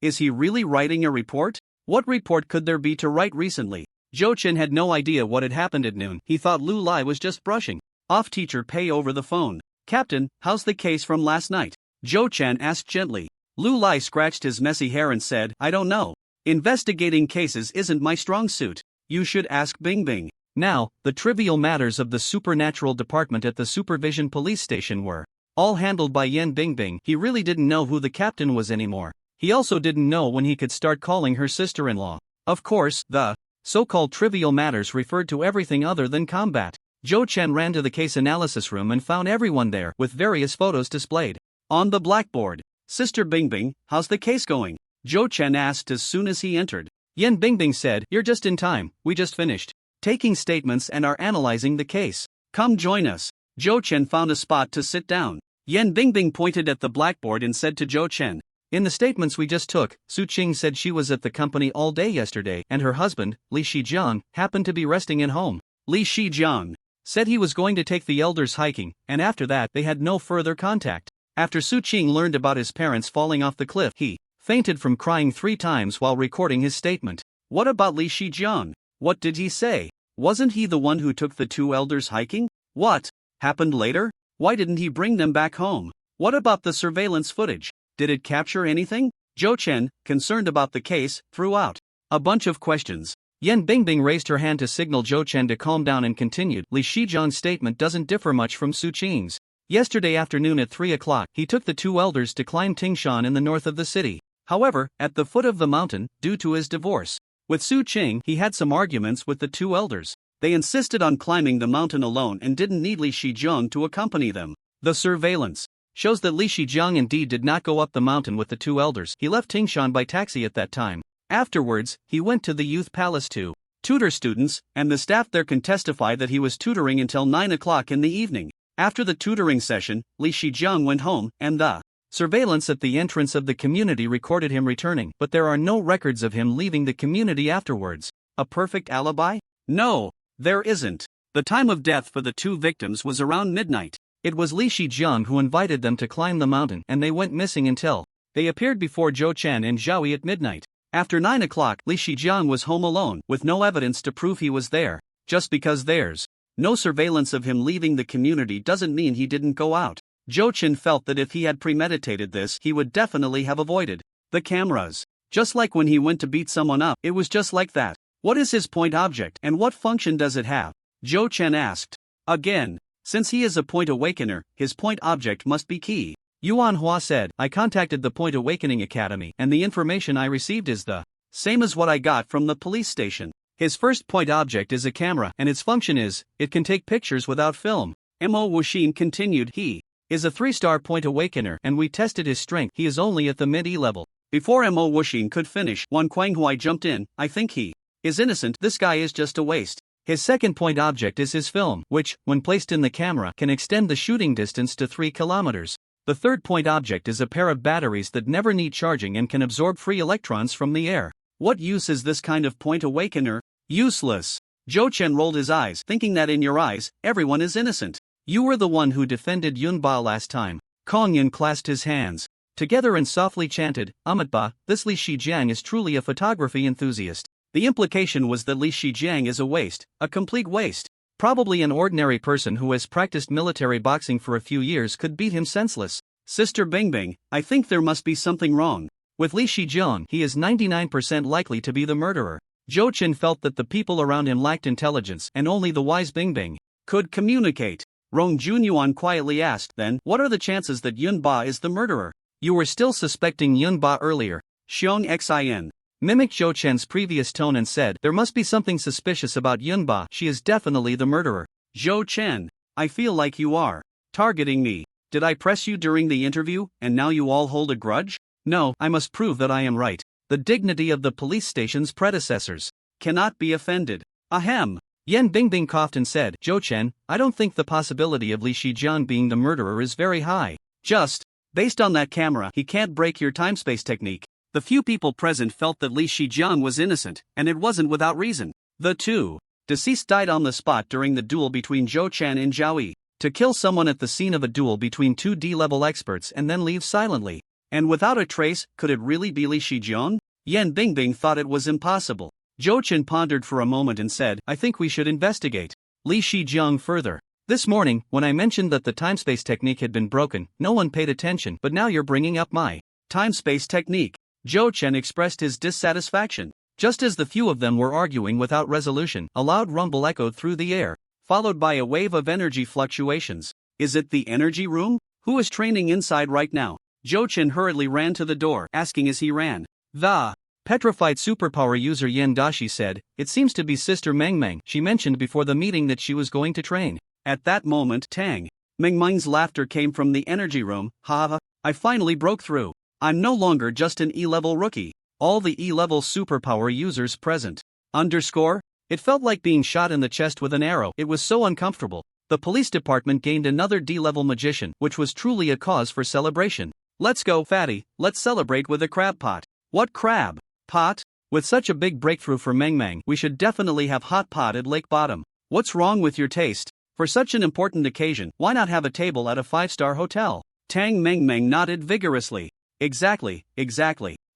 Is he really writing a report? What report could there be to write recently? Zhou Chen had no idea what had happened at noon. He thought Lu Lai was just brushing off teacher Pei over the phone. Captain, how's the case from last night? Zhou Chen asked gently. Lu Lai scratched his messy hair and said, I don't know. Investigating cases isn't my strong suit. You should ask Bing Bing. Now, the trivial matters of the supernatural department at the supervision police station were all handled by Yan Bingbing. He really didn't know who the captain was anymore. He also didn't know when he could start calling her sister-in-law. Of course, the so-called trivial matters referred to everything other than combat. Zhou Chen ran to the case analysis room and found everyone there, with various photos displayed on the blackboard. Sister Bingbing, how's the case going? Zhou Chen asked as soon as he entered. Yan Bingbing said, You're just in time, we just finished taking statements and are analyzing the case. Come join us. Zhou Chen found a spot to sit down. Yan Bingbing pointed at the blackboard and said to Zhou Chen, In the statements we just took, Su Qing said she was at the company all day yesterday and her husband, Li Shijiang, happened to be resting at home. Li Shijiang said he was going to take the elders hiking, and after that they had no further contact. After Su Qing learned about his parents falling off the cliff, he fainted from crying 3 times while recording his statement. What about Li Shijiang? What did he say? Wasn't he the one who took the 2 elders hiking? What happened later? Why didn't he bring them back home? What about the surveillance footage? Did it capture anything? Zhou Chen, concerned about the case, threw out a bunch of questions. Yan Bingbing raised her hand to signal Zhou Chen to calm down and continued. Li Shijiang's statement doesn't differ much from Su Qing's. Yesterday afternoon at 3 o'clock, he took the 2 elders to climb Tingshan in the north of the city. However, at the foot of the mountain, due to his divorce with Su Qing, he had some arguments with the 2 elders. They insisted on climbing the mountain alone and didn't need Li Shijiang to accompany them. The surveillance shows that Li Shijiang indeed did not go up the mountain with the 2 elders. He left Tingshan by taxi at that time. Afterwards, he went to the youth palace to tutor students, and the staff there can testify that he was tutoring until 9 o'clock in the evening. After the tutoring session, Li Shijiang went home, and the surveillance at the entrance of the community recorded him returning, but there are no records of him leaving the community afterwards. A perfect alibi? No, there isn't. The time of death for the 2 victims was around midnight. It was Li Shijiang who invited them to climb the mountain, and they went missing until they appeared before Zhou Chen and Zhao Yi at midnight. After 9 o'clock, Li Shijiang was home alone, with no evidence to prove he was there. Just because there's no surveillance of him leaving the community doesn't mean he didn't go out. Zhou Chen felt that if he had premeditated this, he would definitely have avoided the cameras. Just like when he went to beat someone up, it was just like that. What is his point object, and what function does it have? Zhou Chen asked. Again, since he is a point awakener, his point object must be key. Yuan Hua said, I contacted the Point Awakening Academy, and the information I received is the same as what I got from the police station. His first point object is a camera, and its function is, it can take pictures without film. Mo Wuxin continued, he is a 3-star point awakener, and we tested his strength. He is only at the mid-E level. Before Mo Wuxin could finish, Wan Kuanghuai jumped in. I think he is innocent. This guy is just a waste. His second point object is his film, which, when placed in the camera, can extend the shooting distance to 3 kilometers. The third point object is a pair of batteries that never need charging and can absorb free electrons from the air. What use is this kind of point awakener? Useless. Zhou Chen rolled his eyes, thinking that in your eyes, everyone is innocent. You were the one who defended Yunba last time. Kong Yun clasped his hands together and softly chanted, Amatba, this Li Shijiang is truly a photography enthusiast. The implication was that Li Shijiang is a waste, a complete waste. Probably an ordinary person who has practiced military boxing for a few years could beat him senseless. Sister Bingbing, I think there must be something wrong with Li Shijiang. He is 99% likely to be the murderer. Zhou Chen felt that the people around him lacked intelligence, and only the wise Bingbing could communicate. Rong Junyuan quietly asked, then, what are the chances that Yunba is the murderer? You were still suspecting Yunba earlier. Xiong Xin mimicked Zhou Chen's previous tone and said, there must be something suspicious about Yunba. She is definitely the murderer. Zhou Chen I feel like you are targeting me. Did I press you during the interview, and now you all hold a grudge? No, I must prove that I am right. The dignity of the police station's predecessors cannot be offended. Ahem. Yan Bingbing coughed and said, Zhou Chen, I don't think the possibility of Li Shijiang being the murderer is very high. Just, based on that camera, he can't break your time-space technique. The few people present felt that Li Shijiang was innocent, and it wasn't without reason. The two deceased died on the spot during the duel between Zhou Chen and Zhao Yi. To kill someone at the scene of a duel between two D-level experts and then leave silently, and without a trace, could it really be Li Shijiang? Yan Bingbing thought it was impossible. Zhou Chen pondered for a moment and said, I think we should investigate Li Shijiang further. This morning, when I mentioned that the time-space technique had been broken, no one paid attention, but now you're bringing up my time-space technique. Zhou Chen expressed his dissatisfaction. Just as the few of them were arguing without resolution, a loud rumble echoed through the air, followed by a wave of energy fluctuations. Is it the energy room? Who is training inside right now? Zhou Chen hurriedly ran to the door, asking as he ran. The petrified superpower user Yan Dashi said, it seems to be Sister Meng Meng. She mentioned before the meeting that she was going to train. At that moment, Tang Meng Meng's laughter came from the energy room. Ha ha, I finally broke through. I'm no longer just an E-level rookie. All the E-level superpower users present. It felt like being shot in the chest with an arrow. It was so uncomfortable. The police department gained another D-level magician, which was truly a cause for celebration. Let's go, fatty, let's celebrate with a crab pot. What crab pot? With such a big breakthrough for Meng Meng, we should definitely have hot pot at Lake Bottom. What's wrong with your taste? For such an important occasion, why not have a table at a 5-star hotel? Tang Meng Meng nodded vigorously. Exactly.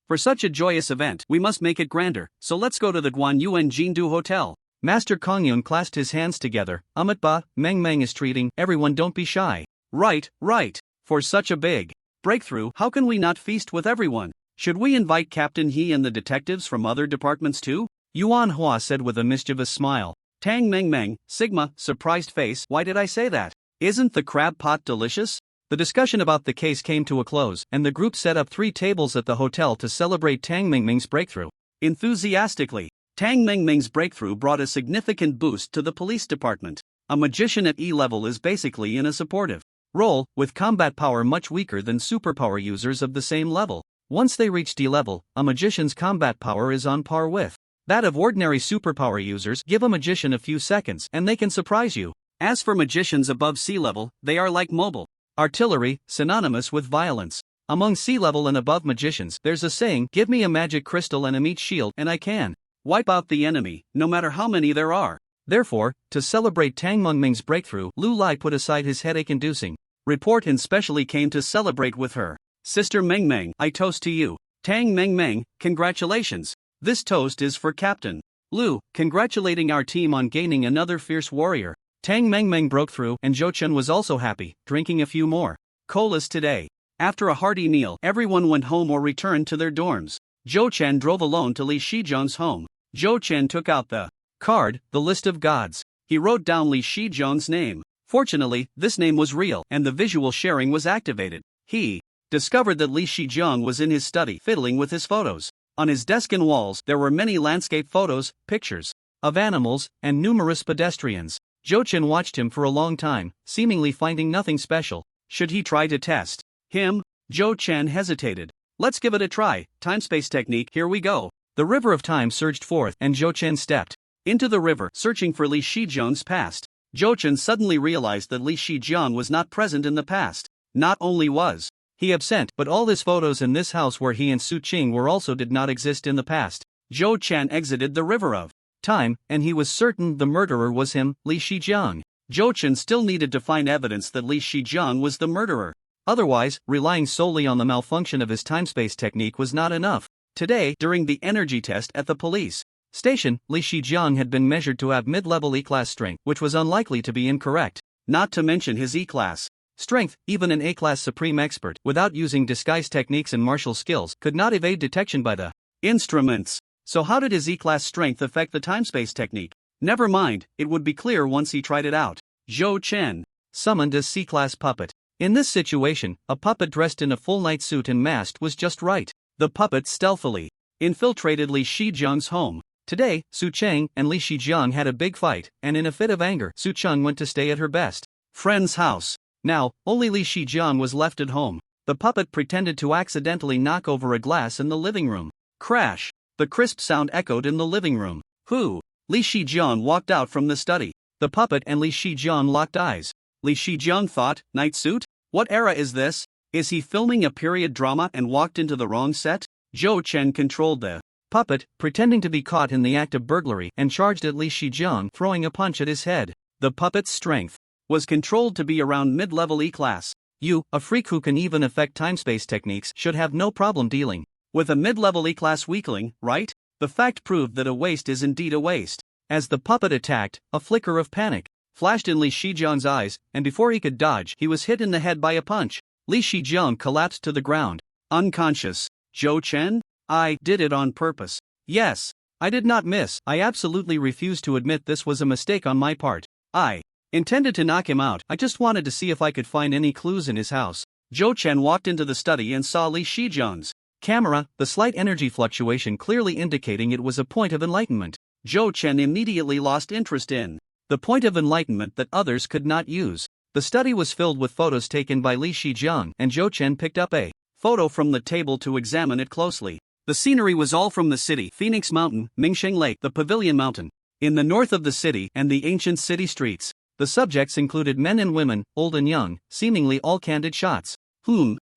For such a joyous event, we must make it grander, so let's go to the Guanyuan Jingdu Hotel. Master Kongyun clasped his hands together. Ba, Meng Meng is treating everyone, don't be shy. Right. For such a big breakthrough, how can we not feast with everyone? Should we invite Captain He and the detectives from other departments too? Yuan Hua said with a mischievous smile. Tang Meng Meng, Sigma, surprised face, why did I say that? Isn't the crab pot delicious? The discussion about the case came to a close, and the group set up 3 tables at the hotel to celebrate Tang Meng Meng's breakthrough. Enthusiastically, Tang Meng Meng's breakthrough brought a significant boost to the police department. A magician at E-level is basically in a supportive role, with combat power much weaker than superpower users of the same level. Once they reach D-level, a magician's combat power is on par with that of ordinary superpower users. Give a magician a few seconds and they can surprise you. As for magicians above sea level, they are like mobile artillery, synonymous with violence. Among sea level and above magicians, there's a saying, give me a magic crystal and a meat shield and I can wipe out the enemy, no matter how many there are. Therefore, to celebrate Tang Meng Meng's breakthrough, Lu Lai put aside his headache-inducing report and specially came to celebrate with her. Sister Meng Meng, I toast to you. Tang Meng Meng, congratulations. This toast is for Captain Lu, congratulating our team on gaining another fierce warrior. Tang Meng Meng broke through, and Zhou Chen was also happy, drinking a few more colas today. After a hearty meal, everyone went home or returned to their dorms. Zhou Chen drove alone to Li Shijiang's home. Zhou Chen took out the card, the list of gods. He wrote down Li Shijiang's name. Fortunately, this name was real, and the visual sharing was activated. He discovered that Li Shijiang was in his study, fiddling with his photos. On his desk and walls, there were many landscape photos, pictures of animals, and numerous pedestrians. Zhou Chen watched him for a long time, seemingly finding nothing special. Should he try to test him? Zhou Chen hesitated. Let's give it a try. Time-space technique, here we go. The river of time surged forth, and Zhou Chen stepped into the river, searching for Li Shijiang's past. Zhou Chen suddenly realized that Li Shijiang was not present in the past. Not only was he absent, but all his photos in this house where he and Su Qing were also did not exist in the past. Zhou Chen exited the river of time, and he was certain the murderer was him, Li Shijiang. Zhou Chen still needed to find evidence that Li Shijiang was the murderer. Otherwise, relying solely on the malfunction of his time-space technique was not enough. Today, during the energy test at the police station, Li Shijiang had been measured to have mid-level E-class strength, which was unlikely to be incorrect. Not to mention his E-class strength, even an A-class supreme expert, without using disguise techniques and martial skills, could not evade detection by the instruments. So how did his E-class strength affect the time-space technique? Never mind, it would be clear once he tried it out. Zhou Chen summoned a C-class puppet. In this situation, a puppet dressed in a full night suit and masked was just right. The puppet stealthily infiltrated Li Shijiang's home. Today, Su Cheng and Li Shijiang had a big fight, and in a fit of anger, Su Cheng went to stay at her best friend's house. Now, only Li Shijiang was left at home. The puppet pretended to accidentally knock over a glass in the living room. Crash! The crisp sound echoed in the living room. Who? Li Shijiang walked out from the study. The puppet and Li Shijiang locked eyes. Li Shijiang thought, night suit? What era is this? Is he filming a period drama and walked into the wrong set? Zhou Chen controlled the puppet, pretending to be caught in the act of burglary, and charged at Li Shijiang, throwing a punch at his head. The puppet's strength was controlled to be around mid-level E-class. You, a freak who can even affect time-space techniques, should have no problem dealing with a mid-level E-class weakling, right? The fact proved that a waste is indeed a waste. As the puppet attacked, a flicker of panic flashed in Li Shijiang's eyes, and before he could dodge, he was hit in the head by a punch. Li Shijiang collapsed to the ground, unconscious. Zhou Chen? I did it on purpose. Yes. I did not miss. I absolutely refuse to admit this was a mistake on my part. I intended to knock him out. I just wanted to see if I could find any clues in his house. Zhou Chen walked into the study and saw Li Shijiang's camera, the slight energy fluctuation clearly indicating it was a point of enlightenment. Zhou Chen immediately lost interest in the point of enlightenment that others could not use. The study was filled with photos taken by Li Shijiang, and Zhou Chen picked up a photo from the table to examine it closely. The scenery was all from the city, Phoenix Mountain, Mingsheng Lake, the Pavilion Mountain, in the north of the city, and the ancient city streets. The subjects included men and women, old and young, seemingly all candid shots.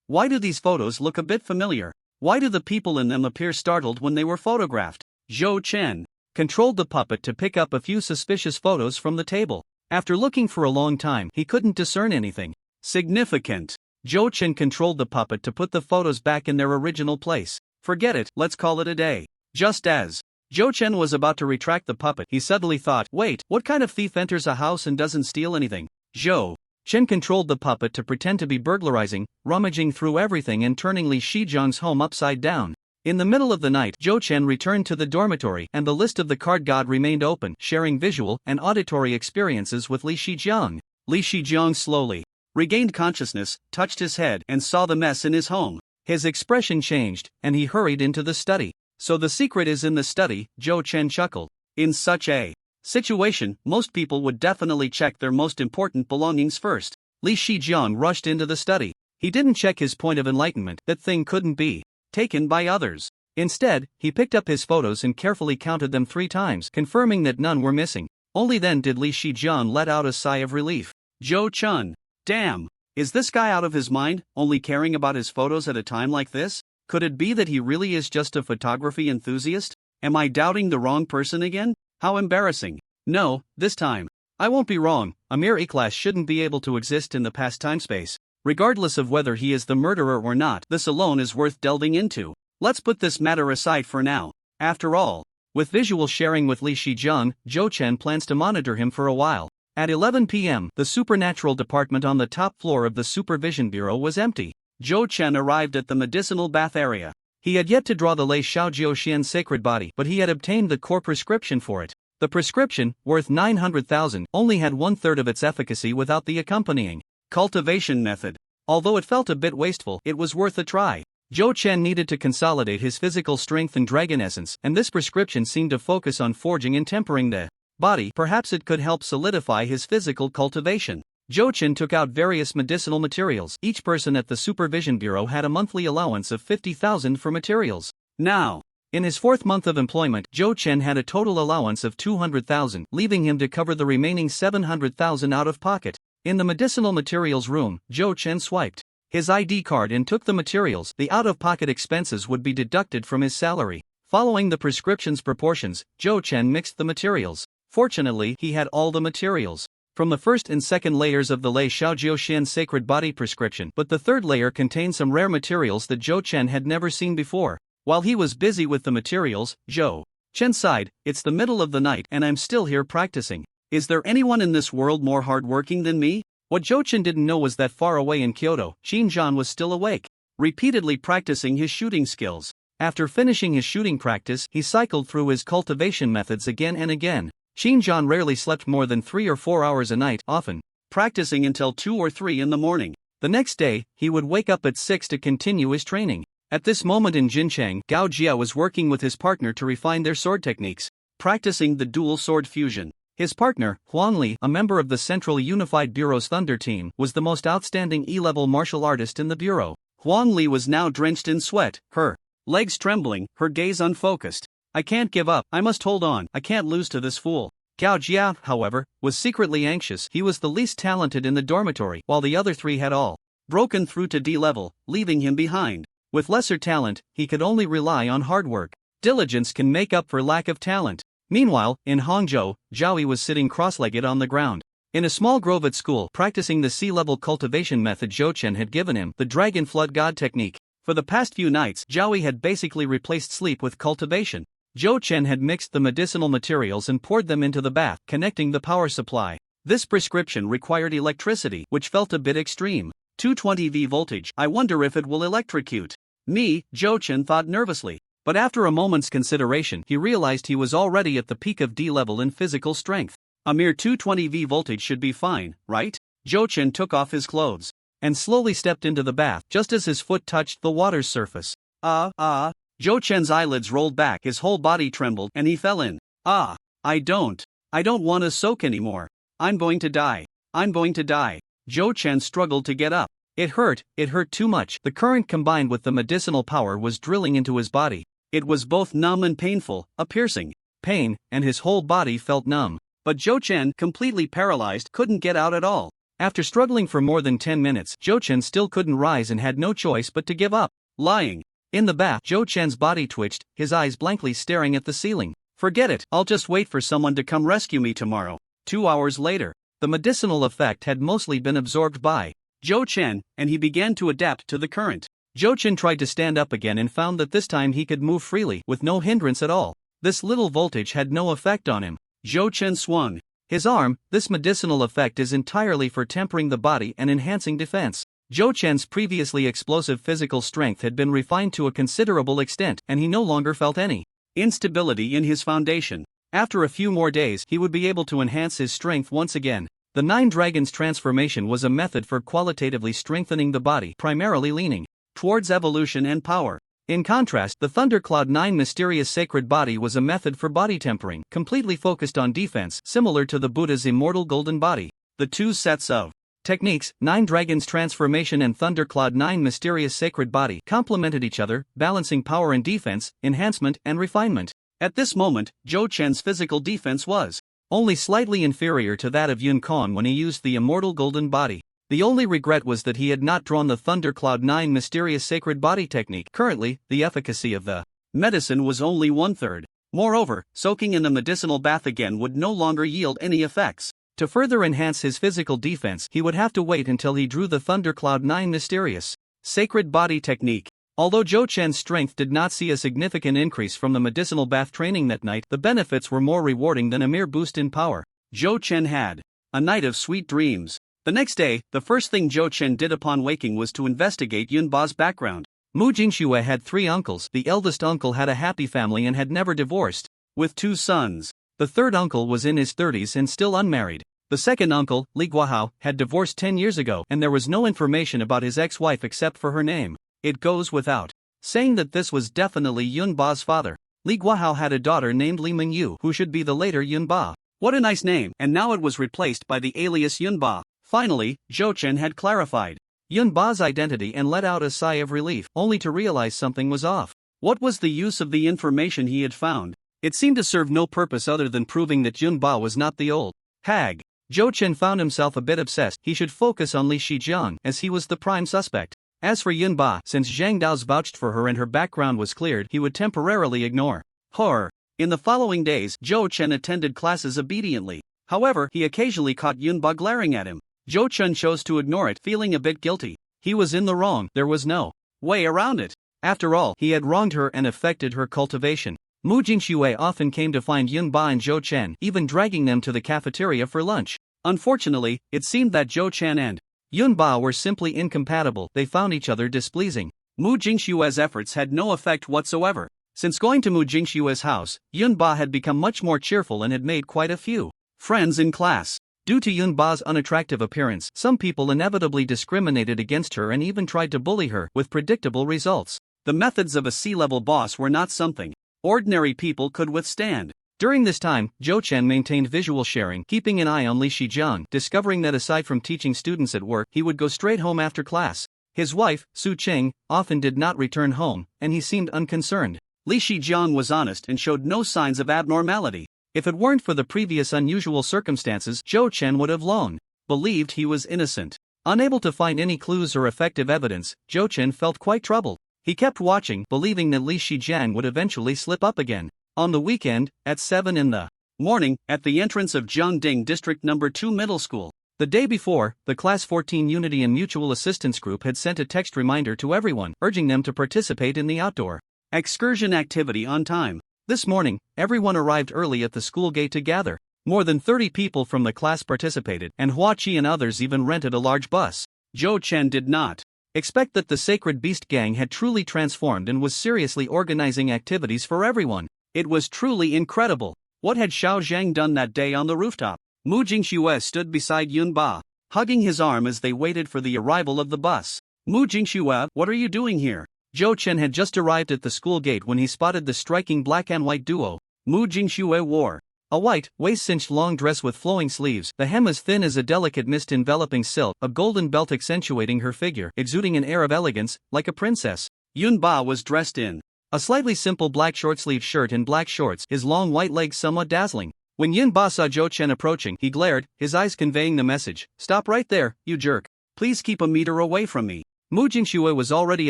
Why do these photos look a bit familiar? Why do the people in them appear startled when they were photographed? Zhou Chen controlled the puppet to pick up a few suspicious photos from the table. After looking for a long time, he couldn't discern anything significant. Zhou Chen controlled the puppet to put the photos back in their original place. Forget it, let's call it a day. Just as Zhou Chen was about to retract the puppet, he suddenly thought, wait, what kind of thief enters a house and doesn't steal anything? Zhou Chen controlled the puppet to pretend to be burglarizing, rummaging through everything and turning Li Shijiang's home upside down. In the middle of the night, Zhou Chen returned to the dormitory, and the list of the card god remained open, sharing visual and auditory experiences with Li Shijiang. Li Shijiang slowly regained consciousness, touched his head, and saw the mess in his home. His expression changed, and he hurried into the study. So the secret is in the study, Zhou Chen chuckled. In such a situation, most people would definitely check their most important belongings first. Li Shijiang rushed into the study. He didn't check his point of enlightenment, that thing couldn't be taken by others. Instead, he picked up his photos and carefully counted them 3 times, confirming that none were missing. Only then did Li Shijiang let out a sigh of relief. Zhou Chen. Damn. Is this guy out of his mind, only caring about his photos at a time like this? Could it be that he really is just a photography enthusiast? Am I doubting the wrong person again? How embarrassing. No, this time I won't be wrong. A mere E-class shouldn't be able to exist in the past time-space. Regardless of whether he is the murderer or not, this alone is worth delving into. Let's put this matter aside for now. After all, with visual sharing with Li Shijiang, Zhou Chen plans to monitor him for a while. At 11 p.m., the supernatural department on the top floor of the Supervision Bureau was empty. Zhou Chen arrived at the medicinal bath area. He had yet to draw the Lei Shaojiuxian sacred body, but he had obtained the core prescription for it. The prescription, worth 900,000, only had 1/3 of its efficacy without the accompanying cultivation method. Although it felt a bit wasteful, it was worth a try. Zhou Chen needed to consolidate his physical strength and dragon essence, and this prescription seemed to focus on forging and tempering the body. Perhaps it could help solidify his physical cultivation. Zhou Chen took out various medicinal materials. Each person at the Supervision Bureau had a monthly allowance of 50,000 for materials. Now, in his 4th month of employment, Zhou Chen had a total allowance of 200,000, leaving him to cover the remaining 700,000 out of pocket. In the medicinal materials room, Zhou Chen swiped his ID card and took the materials. The out-of-pocket expenses would be deducted from his salary. Following the prescription's proportions, Zhou Chen mixed the materials. Fortunately, he had all the materials from the 1st and 2nd layers of the Lei Shaojiuxian sacred body prescription, but the 3rd layer contained some rare materials that Zhou Chen had never seen before. While he was busy with the materials, Zhou Chen sighed, "It's the middle of the night and I'm still here practicing. Is there anyone in this world more hardworking than me?" What Zhou Chen didn't know was that far away in Kyoto, Xinjiang was still awake, repeatedly practicing his shooting skills. After finishing his shooting practice, he cycled through his cultivation methods again and again. Xinjiang rarely slept more than 3 or 4 hours a night, often practicing until 2 or 3 in the morning. The next day, he would wake up at 6 to continue his training. At this moment in Jincheng, Gao Jia was working with his partner to refine their sword techniques, practicing the dual sword fusion. His partner, Huang Li, a member of the Central Unified Bureau's Thunder Team, was the most outstanding E-level martial artist in the Bureau. Huang Li was now drenched in sweat, her legs trembling, her gaze unfocused. I can't give up, I must hold on, I can't lose to this fool. Gao Jia, however, was secretly anxious. He was the least talented in the dormitory, while the other three had all broken through to D level, leaving him behind. With lesser talent, he could only rely on hard work. Diligence can make up for lack of talent. Meanwhile, in Hangzhou, Zhao was sitting cross-legged on the ground. In a small grove at school, practicing the sea-level cultivation method Zhou Chen had given him, the Dragon Flood God technique. For the past few nights, Zhao had basically replaced sleep with cultivation. Zhou Chen had mixed the medicinal materials and poured them into the bath, connecting the power supply. This prescription required electricity, which felt a bit extreme. 220V voltage, I wonder if it will electrocute me, Zhou Chen thought nervously. But after a moment's consideration, he realized he was already at the peak of D level in physical strength. A mere 220V voltage should be fine, right? Zhou Chen took off his clothes and slowly stepped into the bath just as his foot touched the water's surface. Zhou Chen's eyelids rolled back, his whole body trembled, and he fell in. I don't want to soak anymore. I'm going to die. Zhou Chen struggled to get up. It hurt too much. The current combined with the medicinal power was drilling into his body. It was both numb and painful, a piercing pain, and his whole body felt numb. But Zhou Chen, completely paralyzed, couldn't get out at all. After struggling for more than 10 minutes, Zhou Chen still couldn't rise and had no choice but to give up. Lying in the bath, Zhou Chen's body twitched, his eyes blankly staring at the ceiling. Forget it, I'll just wait for someone to come rescue me tomorrow. 2 hours later, the medicinal effect had mostly been absorbed by Zhou Chen, and he began to adapt to the current. Zhou Chen tried to stand up again and found that this time he could move freely, with no hindrance at all. This little voltage had no effect on him. Zhou Chen swung his arm. This medicinal effect is entirely for tempering the body and enhancing defense. Zhou Chen's previously explosive physical strength had been refined to a considerable extent, and he no longer felt any instability in his foundation. After a few more days, he would be able to enhance his strength once again. The Nine Dragons transformation was a method for qualitatively strengthening the body, primarily leaning towards evolution and power. In contrast, the Thundercloud 9 mysterious sacred body was a method for body tempering, completely focused on defense, similar to the Buddha's immortal golden body. The two sets of techniques, Nine Dragons transformation and Thundercloud 9 mysterious sacred body, complemented each other, balancing power and defense, enhancement and refinement. At this moment, Zhou Chen's physical defense was only slightly inferior to that of Yun Kong when he used the immortal golden body. The only regret was that he had not drawn the Thundercloud 9 mysterious sacred body technique. Currently, the efficacy of the medicine was only 1/3. Moreover, soaking in the medicinal bath again would no longer yield any effects. To further enhance his physical defense, he would have to wait until he drew the Thundercloud 9 mysterious sacred body technique. Although Zhou Chen's strength did not see a significant increase from the medicinal bath training that night, the benefits were more rewarding than a mere boost in power. Zhou Chen had a night of sweet dreams. The next day, the first thing Zhou Chen did upon waking was to investigate Yunba's background. Mu Jingxue had 3 uncles. The eldest uncle had a happy family and had never divorced, with 2 sons. The third uncle was in his 30s and still unmarried. The second uncle, Li Guahao, had divorced 10 years ago, and there was no information about his ex-wife except for her name. It goes without saying that this was definitely Yunba's father. Li Guahao had a daughter named Li Mingyu, who should be the later Yunba. What a nice name, and now it was replaced by the alias Yunba. Finally, Zhou Chen had clarified Yunba's identity and let out a sigh of relief, only to realize something was off. What was the use of the information he had found? It seemed to serve no purpose other than proving that Yunba was not the old hag. Zhou Chen found himself a bit obsessed. He should focus on Li Shijiang, as he was the prime suspect. As for Yunba, since Zhang Dao's vouched for her and her background was cleared, he would temporarily ignore her. In the following days, Zhou Chen attended classes obediently. However, he occasionally caught Yunba glaring at him. Zhou Chen chose to ignore it, feeling a bit guilty. He was in the wrong, there was no way around it. After all, he had wronged her and affected her cultivation. Mu Jingxue often came to find Yunba and Zhou Chen, even dragging them to the cafeteria for lunch. Unfortunately, it seemed that Zhou Chen and Yunba were simply incompatible. They found each other displeasing. Mu Jingxue's efforts had no effect whatsoever. Since going to Mu Jingxue's house, Yunba had become much more cheerful and had made quite a few friends in class. Due to Yunba's unattractive appearance, some people inevitably discriminated against her and even tried to bully her, with predictable results. The methods of a C-level boss were not something ordinary people could withstand. During this time, Zhou Chen maintained visual sharing, keeping an eye on Li Shijiang, discovering that aside from teaching students at work, he would go straight home after class. His wife, Su Cheng, often did not return home, and he seemed unconcerned. Li Shijiang was honest and showed no signs of abnormality. If it weren't for the previous unusual circumstances, Zhou Chen would have long believed he was innocent. Unable to find any clues or effective evidence, Zhou Chen felt quite troubled. He kept watching, believing that Li Shijiang would eventually slip up again. On the weekend, at 7 in the morning, at the entrance of Jiangding District No. 2 Middle School. The day before, the Class 14 Unity and Mutual Assistance Group had sent a text reminder to everyone, urging them to participate in the outdoor excursion activity on time. This morning, everyone arrived early at the school gate to gather. More than 30 people from the class participated, and Hua Qi and others even rented a large bus. Zhou Chen did not expect that the Sacred Beast Gang had truly transformed and was seriously organizing activities for everyone. It was truly incredible. What had Xiao Zhang done that day on the rooftop? Mu Jingxue stood beside Yun Ba, hugging his arm as they waited for the arrival of the bus. Mu Jingxue, what are you doing here? Zhou Chen had just arrived at the school gate when he spotted the striking black and white duo. Mu Jingxue wore a white, waist-cinched long dress with flowing sleeves, the hem as thin as a delicate mist-enveloping silk, a golden belt accentuating her figure, exuding an air of elegance, like a princess. Yun Ba was dressed in a slightly simple black short-sleeved shirt and black shorts, his long white legs somewhat dazzling. When Yun Ba saw Zhou Chen approaching, he glared, his eyes conveying the message, "Stop right there, you jerk. Please keep a meter away from me." Mu Jingxue was already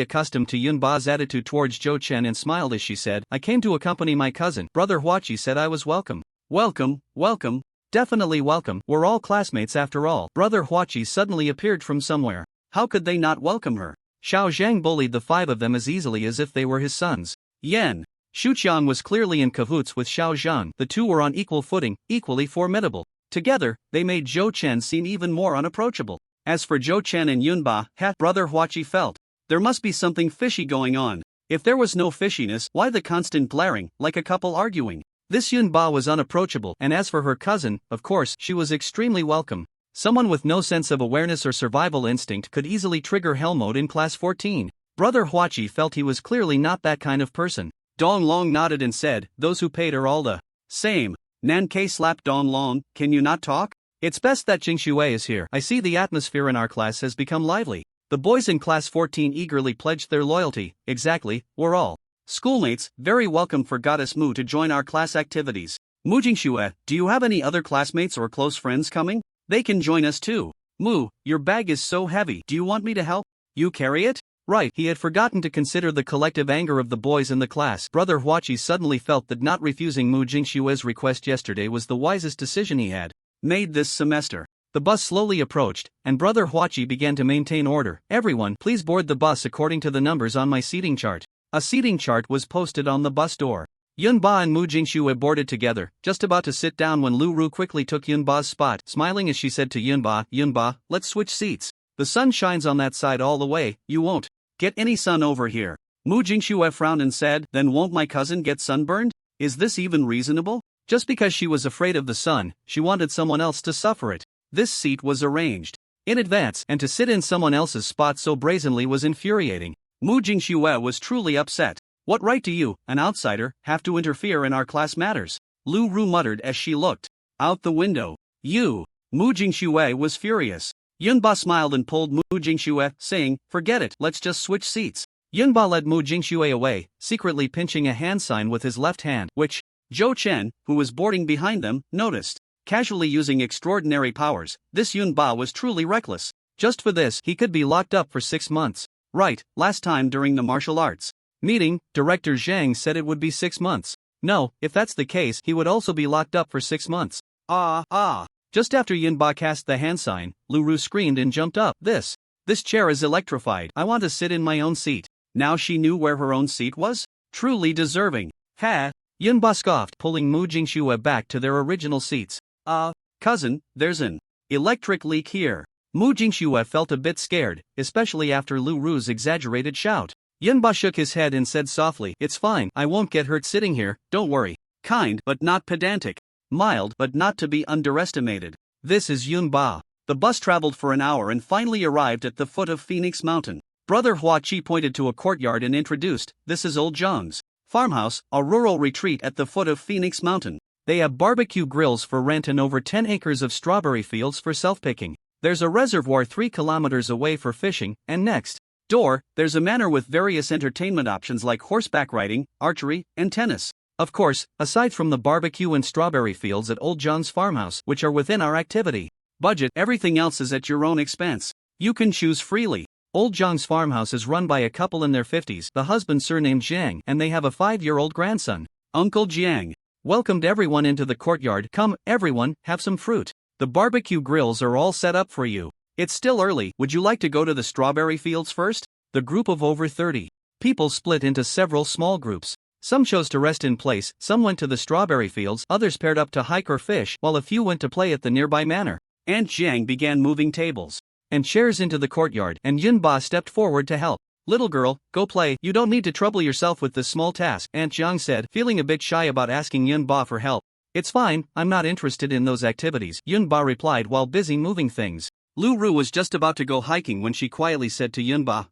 accustomed to Yun Ba's attitude towards Zhou Chen and smiled as she said, "I came to accompany my cousin. Brother Huaqi said I was welcome." "Welcome, welcome. Definitely welcome. We're all classmates after all." Brother Huaqi suddenly appeared from somewhere. How could they not welcome her? Xiao Zhang bullied the 5 of them as easily as if they were his sons. Yan Shuqiang was clearly in cahoots with Xiao Zhang. The two were on equal footing, equally formidable. Together, they made Zhou Chen seem even more unapproachable. As for Zhou Chen and Yun Ba, Brother Huaqi felt there must be something fishy going on. If there was no fishiness, why the constant glaring, like a couple arguing? This Yun Ba was unapproachable, and as for her cousin, of course, she was extremely welcome. Someone with no sense of awareness or survival instinct could easily trigger hell mode in Class 14. Brother Huaqi felt he was clearly not that kind of person. Dong Long nodded and said, "Those who paid are all the same." Nan Ke slapped Dong Long, "Can you not talk? It's best that Jingxue is here. I see the atmosphere in our class has become lively." The boys in Class 14 eagerly pledged their loyalty. "Exactly, we're all schoolmates, very welcome for Goddess Mu to join our class activities. Mu Jingxue, do you have any other classmates or close friends coming? They can join us too." "Mu, your bag is so heavy. Do you want me to help you carry it?" Right, he had forgotten to consider the collective anger of the boys in the class. Brother Huaqi suddenly felt that not refusing Mu Jingxue's request yesterday was the wisest decision he had made this semester. The bus slowly approached, and Brother Huaqi began to maintain order. "Everyone, please board the bus according to the numbers on my seating chart." A seating chart was posted on the bus door. Yun Ba and Mu Jingxue boarded together, just about to sit down when Lu Ru quickly took Yun Ba's spot, smiling as she said to Yun Ba, "Let's switch seats. The sun shines on that side all the way, you won't get any sun over here." Mu Jingxue frowned and said, "Then won't my cousin get sunburned? Is this even reasonable?" Just because she was afraid of the sun, she wanted someone else to suffer it. This seat was arranged in advance, and to sit in someone else's spot so brazenly was infuriating. Mu Jingxue was truly upset. "What right do you, an outsider, have to interfere in our class matters?" Lu Ru muttered as she looked out the window. "You!" Mu Jingxue was furious. Yun Ba smiled and pulled Mu Jingxue, saying, "Forget it, let's just switch seats." Yun Ba led Mu Jingxue away, secretly pinching a hand sign with his left hand, which Zhou Chen, who was boarding behind them, noticed. Casually using extraordinary powers, this Yun Ba was truly reckless. Just for this, he could be locked up for 6 months. Right, last time during the martial arts meeting, Director Zhang said it would be 6 months. No, if that's the case, he would also be locked up for 6 months. Just after Yun Ba cast the hand sign, Lu Ru screamed and jumped up. This chair is electrified. I want to sit in my own seat." Now she knew where her own seat was? Truly deserving. Yun Ba scoffed, pulling Mu Jingxue back to their original seats. Cousin, there's an electric leak here." Mu Jingxue felt a bit scared, especially after Lu Ru's exaggerated shout. Yun Ba shook his head and said softly, "It's fine, I won't get hurt sitting here, don't worry." Kind, but not pedantic. Mild, but not to be underestimated. This is Yun Ba. The bus traveled for an hour and finally arrived at the foot of Phoenix Mountain. Brother Huaqi pointed to a courtyard and introduced, "This is Old Zhang's farmhouse, a rural retreat at the foot of Phoenix Mountain." They have barbecue grills for rent and over 10 acres of strawberry fields for self-picking. There's a reservoir 3 kilometers away for fishing, and next door, there's a manor with various entertainment options like horseback riding, archery, and tennis. Of course, aside from the barbecue and strawberry fields at Old John's farmhouse, which are within our activity budget, everything else is at your own expense. You can choose freely. Old Zhang's farmhouse is run by a couple in their 50s, the husband surnamed Jiang, and they have a 5-year-old grandson. Uncle Jiang welcomed everyone into the courtyard. Come, everyone, have some fruit. The barbecue grills are all set up for you. It's still early, would you like to go to the strawberry fields first? The group of over 30 people split into several small groups. Some chose to rest in place, some went to the strawberry fields, others paired up to hike or fish, while a few went to play at the nearby manor. Aunt Jiang began moving tables and chairs into the courtyard, and Yunba stepped forward to help. Little girl, go play, you don't need to trouble yourself with this small task, Aunt Jiang said, feeling a bit shy about asking Yunba for help. It's fine, I'm not interested in those activities, Yunba replied while busy moving things. Lu Ru was just about to go hiking when she quietly said to Yunba,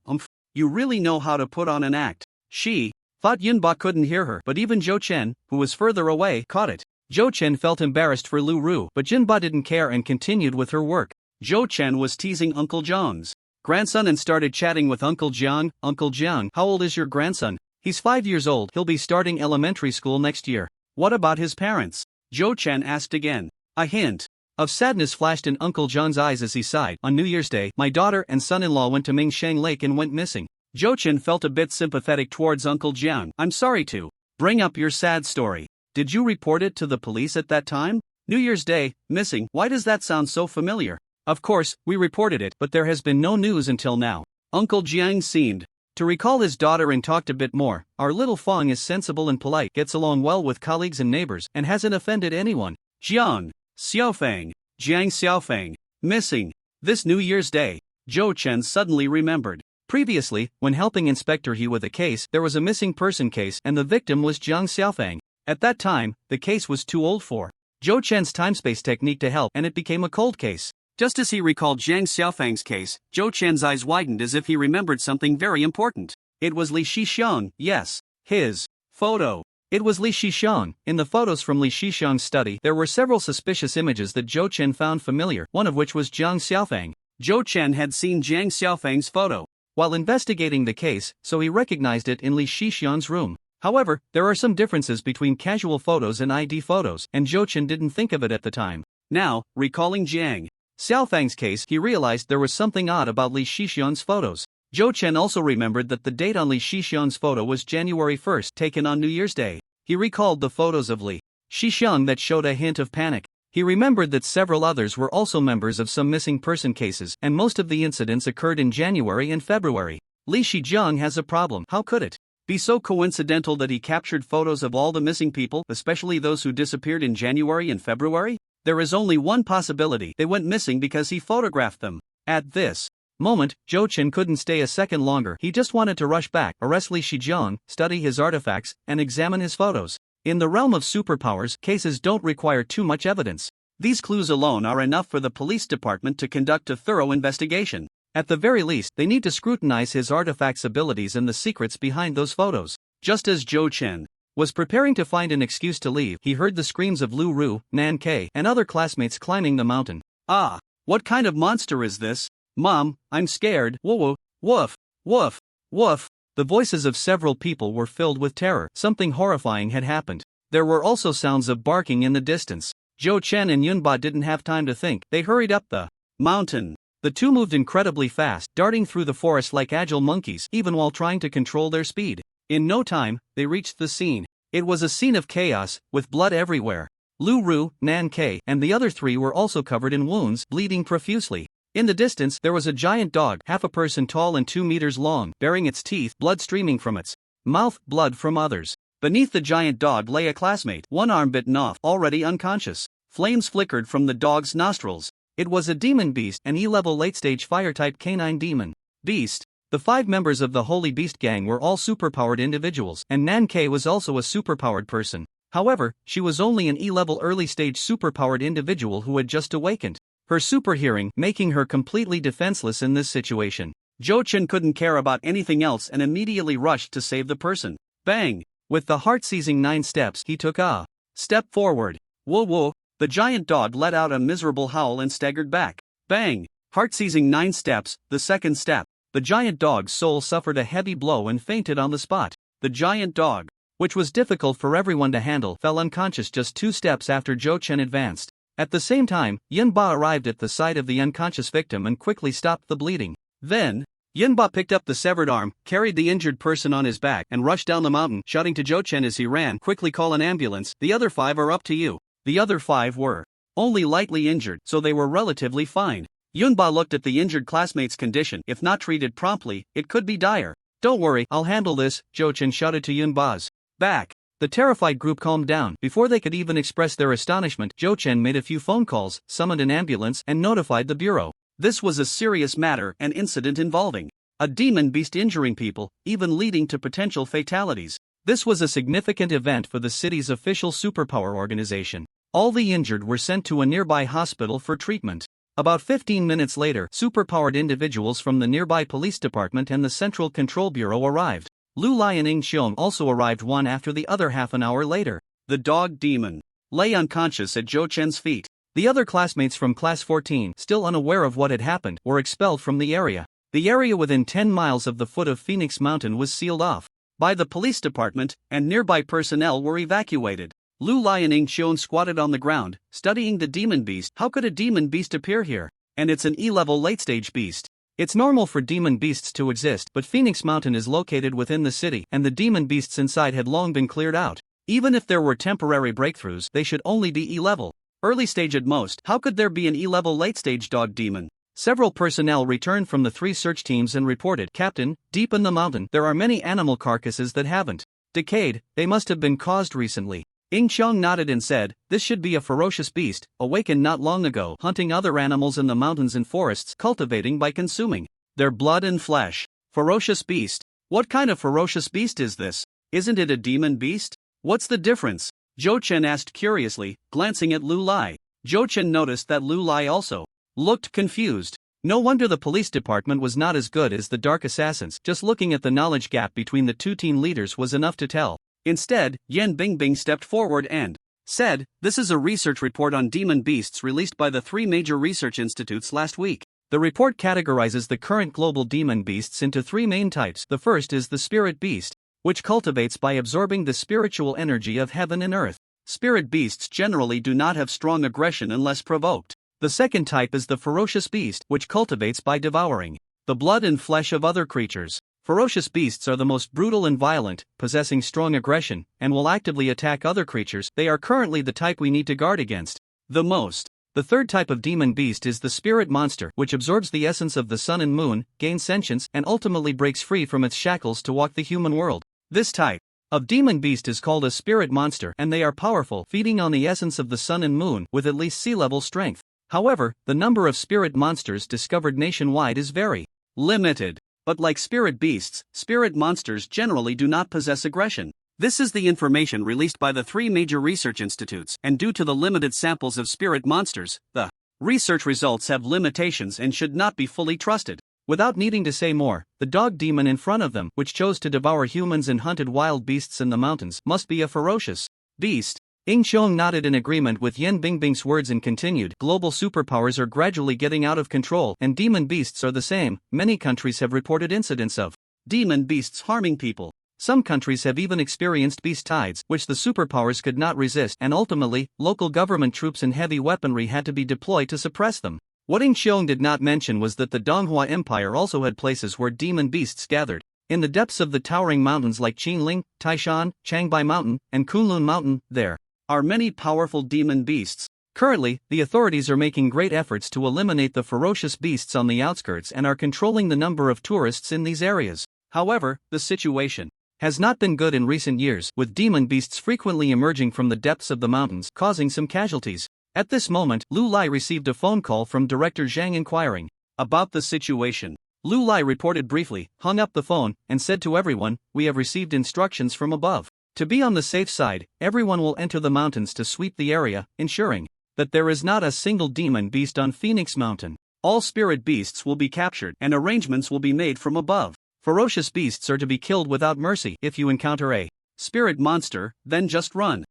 you really know how to put on an act. She thought Yunba couldn't hear her, but even Zhou Chen, who was further away, caught it. Zhou Chen felt embarrassed for Lu Ru, but Yunba didn't care and continued with her work. Zhou Chen was teasing Uncle Jiang's grandson and started chatting with Uncle Jiang. Uncle Jiang, how old is your grandson? He's 5 years old, he'll be starting elementary school next year. What about his parents? Zhou Chen asked again. A hint of sadness flashed in Uncle Jiang's eyes as he sighed. On New Year's Day, my daughter and son-in-law went to Mingshang Lake and went missing. Zhou Chen felt a bit sympathetic towards Uncle Jiang. I'm sorry to bring up your sad story. Did you report it to the police at that time? New Year's Day, missing, why does that sound so familiar? Of course, we reported it, but there has been no news until now. Uncle Jiang seemed to recall his daughter and talked a bit more. Our little Fang is sensible and polite, gets along well with colleagues and neighbors, and hasn't offended anyone. Jiang Xiaofang, Jiang Xiaofang, missing. This New Year's Day, Zhou Chen suddenly remembered. Previously, when helping Inspector He with a case, there was a missing person case and the victim was Jiang Xiaofang. At that time, the case was too old for Zhou Chen's time-space technique to help and it became a cold case. Just as he recalled Jiang Xiaofang's case, Zhou Chen's eyes widened as if he remembered something very important. It was Li Shixiang, yes, his photo. It was Li Shixiang. In the photos from Li Shixiang's study, there were several suspicious images that Zhou Chen found familiar, one of which was Jiang Xiaofang. Zhou Chen had seen Jiang Xiaofang's photo while investigating the case, so he recognized it in Li Shixiang's room. However, there are some differences between casual photos and ID photos, and Zhou Chen didn't think of it at the time. Now, recalling Jiang Xiaofang's case, he realized there was something odd about Li Shixiang's photos. Zhou Chen also remembered that the date on Li Shixiang's photo was January 1st, taken on New Year's Day. He recalled the photos of Li Shixiang that showed a hint of panic. He remembered that several others were also members of some missing person cases, and most of the incidents occurred in January and February. Li Shixiang has a problem. How could it be so coincidental that he captured photos of all the missing people, especially those who disappeared in January and February? There is only one possibility: they went missing because he photographed them. At this moment, Zhou Chen couldn't stay a second longer. He just wanted to rush back, arrest Li Shixiang, study his artifacts, and examine his photos. In the realm of superpowers, cases don't require too much evidence. These clues alone are enough for the police department to conduct a thorough investigation. At the very least, they need to scrutinize his artifacts' abilities and the secrets behind those photos. Just as Zhou Chen was preparing to find an excuse to leave, he heard the screams of Lu Ru, Nan Ke, and other classmates climbing the mountain. Ah, what kind of monster is this? Mom, I'm scared. Woo, woof, woof, woof. The voices of several people were filled with terror. Something horrifying had happened. There were also sounds of barking in the distance. Zhou Chen and Yunba didn't have time to think. They hurried up the mountain. The two moved incredibly fast, darting through the forest like agile monkeys, even while trying to control their speed. In no time, they reached the scene. It was a scene of chaos, with blood everywhere. Lu Ru, Nan Ke, and the other three were also covered in wounds, bleeding profusely. In the distance, there was a giant dog, half a person tall and 2 meters long, baring its teeth, blood streaming from its mouth, blood from others. Beneath the giant dog lay a classmate, one arm bitten off, already unconscious. Flames flickered from the dog's nostrils. It was a demon beast, an E-level late-stage fire-type canine demon beast. The 5 members of the Holy Beast gang were all superpowered individuals, and Nan Ke was also a superpowered person. However, she was only an E-level early-stage superpowered individual who had just awakened her super hearing, making her completely defenseless in this situation. Zhou Chen couldn't care about anything else and immediately rushed to save the person. Bang! With the heart-seizing 9 steps, he took a Step forward. Whoa whoa. The giant dog let out a miserable howl and staggered back. Bang! Heart-seizing 9 steps, the second step. The giant dog's soul suffered a heavy blow and fainted on the spot. The giant dog, which was difficult for everyone to handle, fell unconscious just 2 steps after Zhou Chen advanced. At the same time, Yinba arrived at the side of the unconscious victim and quickly stopped the bleeding. Then, Yinba picked up the severed arm, carried the injured person on his back, and rushed down the mountain, shouting to Zhou Chen as he ran, "Quickly call an ambulance, the other 5 are up to you." The other 5 were only lightly injured, so they were relatively fine. Yunba looked at the injured classmate's condition. If not treated promptly, it could be dire. "Don't worry, I'll handle this," Zhou Chen shouted to Yunba's back. The terrified group calmed down. Before they could even express their astonishment, Zhou Chen made a few phone calls, summoned an ambulance, and notified the bureau. This was a serious matter, an incident involving a demon beast injuring people, even leading to potential fatalities. This was a significant event for the city's official superpower organization. All the injured were sent to a nearby hospital for treatment. About 15 minutes later, superpowered individuals from the nearby police department and the Central Control Bureau arrived. Lu Lai and Ing Xiong also arrived one after the other half an hour later. The dog demon lay unconscious at Zhou Chen's feet. The other classmates from Class 14, still unaware of what had happened, were expelled from the area. The area within 10 miles of the foot of Phoenix Mountain was sealed off by the police department, and nearby personnel were evacuated. Lu Lai and Ing Xiong squatted on the ground, studying the demon beast. How could a demon beast appear here? And it's an E-level late-stage beast. It's normal for demon beasts to exist, but Phoenix Mountain is located within the city, and the demon beasts inside had long been cleared out. Even if there were temporary breakthroughs, they should only be E-level. Early stage at most. How could there be an E-level late-stage dog demon? Several personnel returned from the 3 search teams and reported, "Captain, deep in the mountain, there are many animal carcasses that haven't decayed. They must have been caused recently." Ing Xiong nodded and said, "This should be a ferocious beast, awakened not long ago, hunting other animals in the mountains and forests, cultivating by consuming their blood and flesh." Ferocious beast? What kind of ferocious beast is this? Isn't it a demon beast? What's the difference? Zhou Chen asked curiously, glancing at Lu Lai. Zhou Chen noticed that Lu Lai also looked confused. No wonder the police department was not as good as the Dark Assassins. Just looking at the knowledge gap between the 2 team leaders was enough to tell. Instead, Yan Bingbing stepped forward and said, "This is a research report on demon beasts released by the 3 major research institutes last week. The report categorizes the current global demon beasts into 3 main types. The first is the spirit beast, which cultivates by absorbing the spiritual energy of heaven and earth. Spirit beasts generally do not have strong aggression unless provoked. The second type is the ferocious beast, which cultivates by devouring the blood and flesh of other creatures. Ferocious beasts are the most brutal and violent, possessing strong aggression, and will actively attack other creatures. They are currently the type we need to guard against the most. The third type of demon beast is the spirit monster, which absorbs the essence of the sun and moon, gains sentience, and ultimately breaks free from its shackles to walk the human world. This type of demon beast is called a spirit monster, and they are powerful, feeding on the essence of the sun and moon, with at least sea-level strength. However, the number of spirit monsters discovered nationwide is very limited. But like spirit beasts, spirit monsters generally do not possess aggression. This is the information released by the 3 major research institutes, and due to the limited samples of spirit monsters, the research results have limitations and should not be fully trusted. Without needing to say more, the dog demon in front of them, which chose to devour humans and hunted wild beasts in the mountains, must be a ferocious beast. Ing Xiong nodded in agreement with Yan Bingbing's words and continued, "Global superpowers are gradually getting out of control, and demon beasts are the same. Many countries have reported incidents of demon beasts harming people. Some countries have even experienced beast tides, which the superpowers could not resist, and ultimately, local government troops and heavy weaponry had to be deployed to suppress them." What Ing Xiong did not mention was that the Donghua Empire also had places where demon beasts gathered. In the depths of the towering mountains like Qinling, Taishan, Changbai Mountain, and Kunlun Mountain, there are many powerful demon beasts. Currently, the authorities are making great efforts to eliminate the ferocious beasts on the outskirts and are controlling the number of tourists in these areas. However, the situation has not been good in recent years, with demon beasts frequently emerging from the depths of the mountains, causing some casualties. At this moment, Lu Lai received a phone call from Director Zhang inquiring about the situation. Lu Lai reported briefly, hung up the phone, and said to everyone, "We have received instructions from above. To be on the safe side, everyone will enter the mountains to sweep the area, ensuring that there is not a single demon beast on Phoenix Mountain. All spirit beasts will be captured, and arrangements will be made from above. Ferocious beasts are to be killed without mercy. If you encounter a spirit monster, then just run."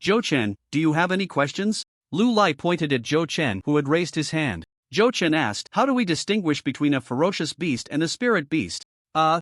Zhou Chen, do you have any questions? Lu Lai pointed at Zhou Chen, who had raised his hand. Zhou Chen asked, how do we distinguish between a ferocious beast and a spirit beast?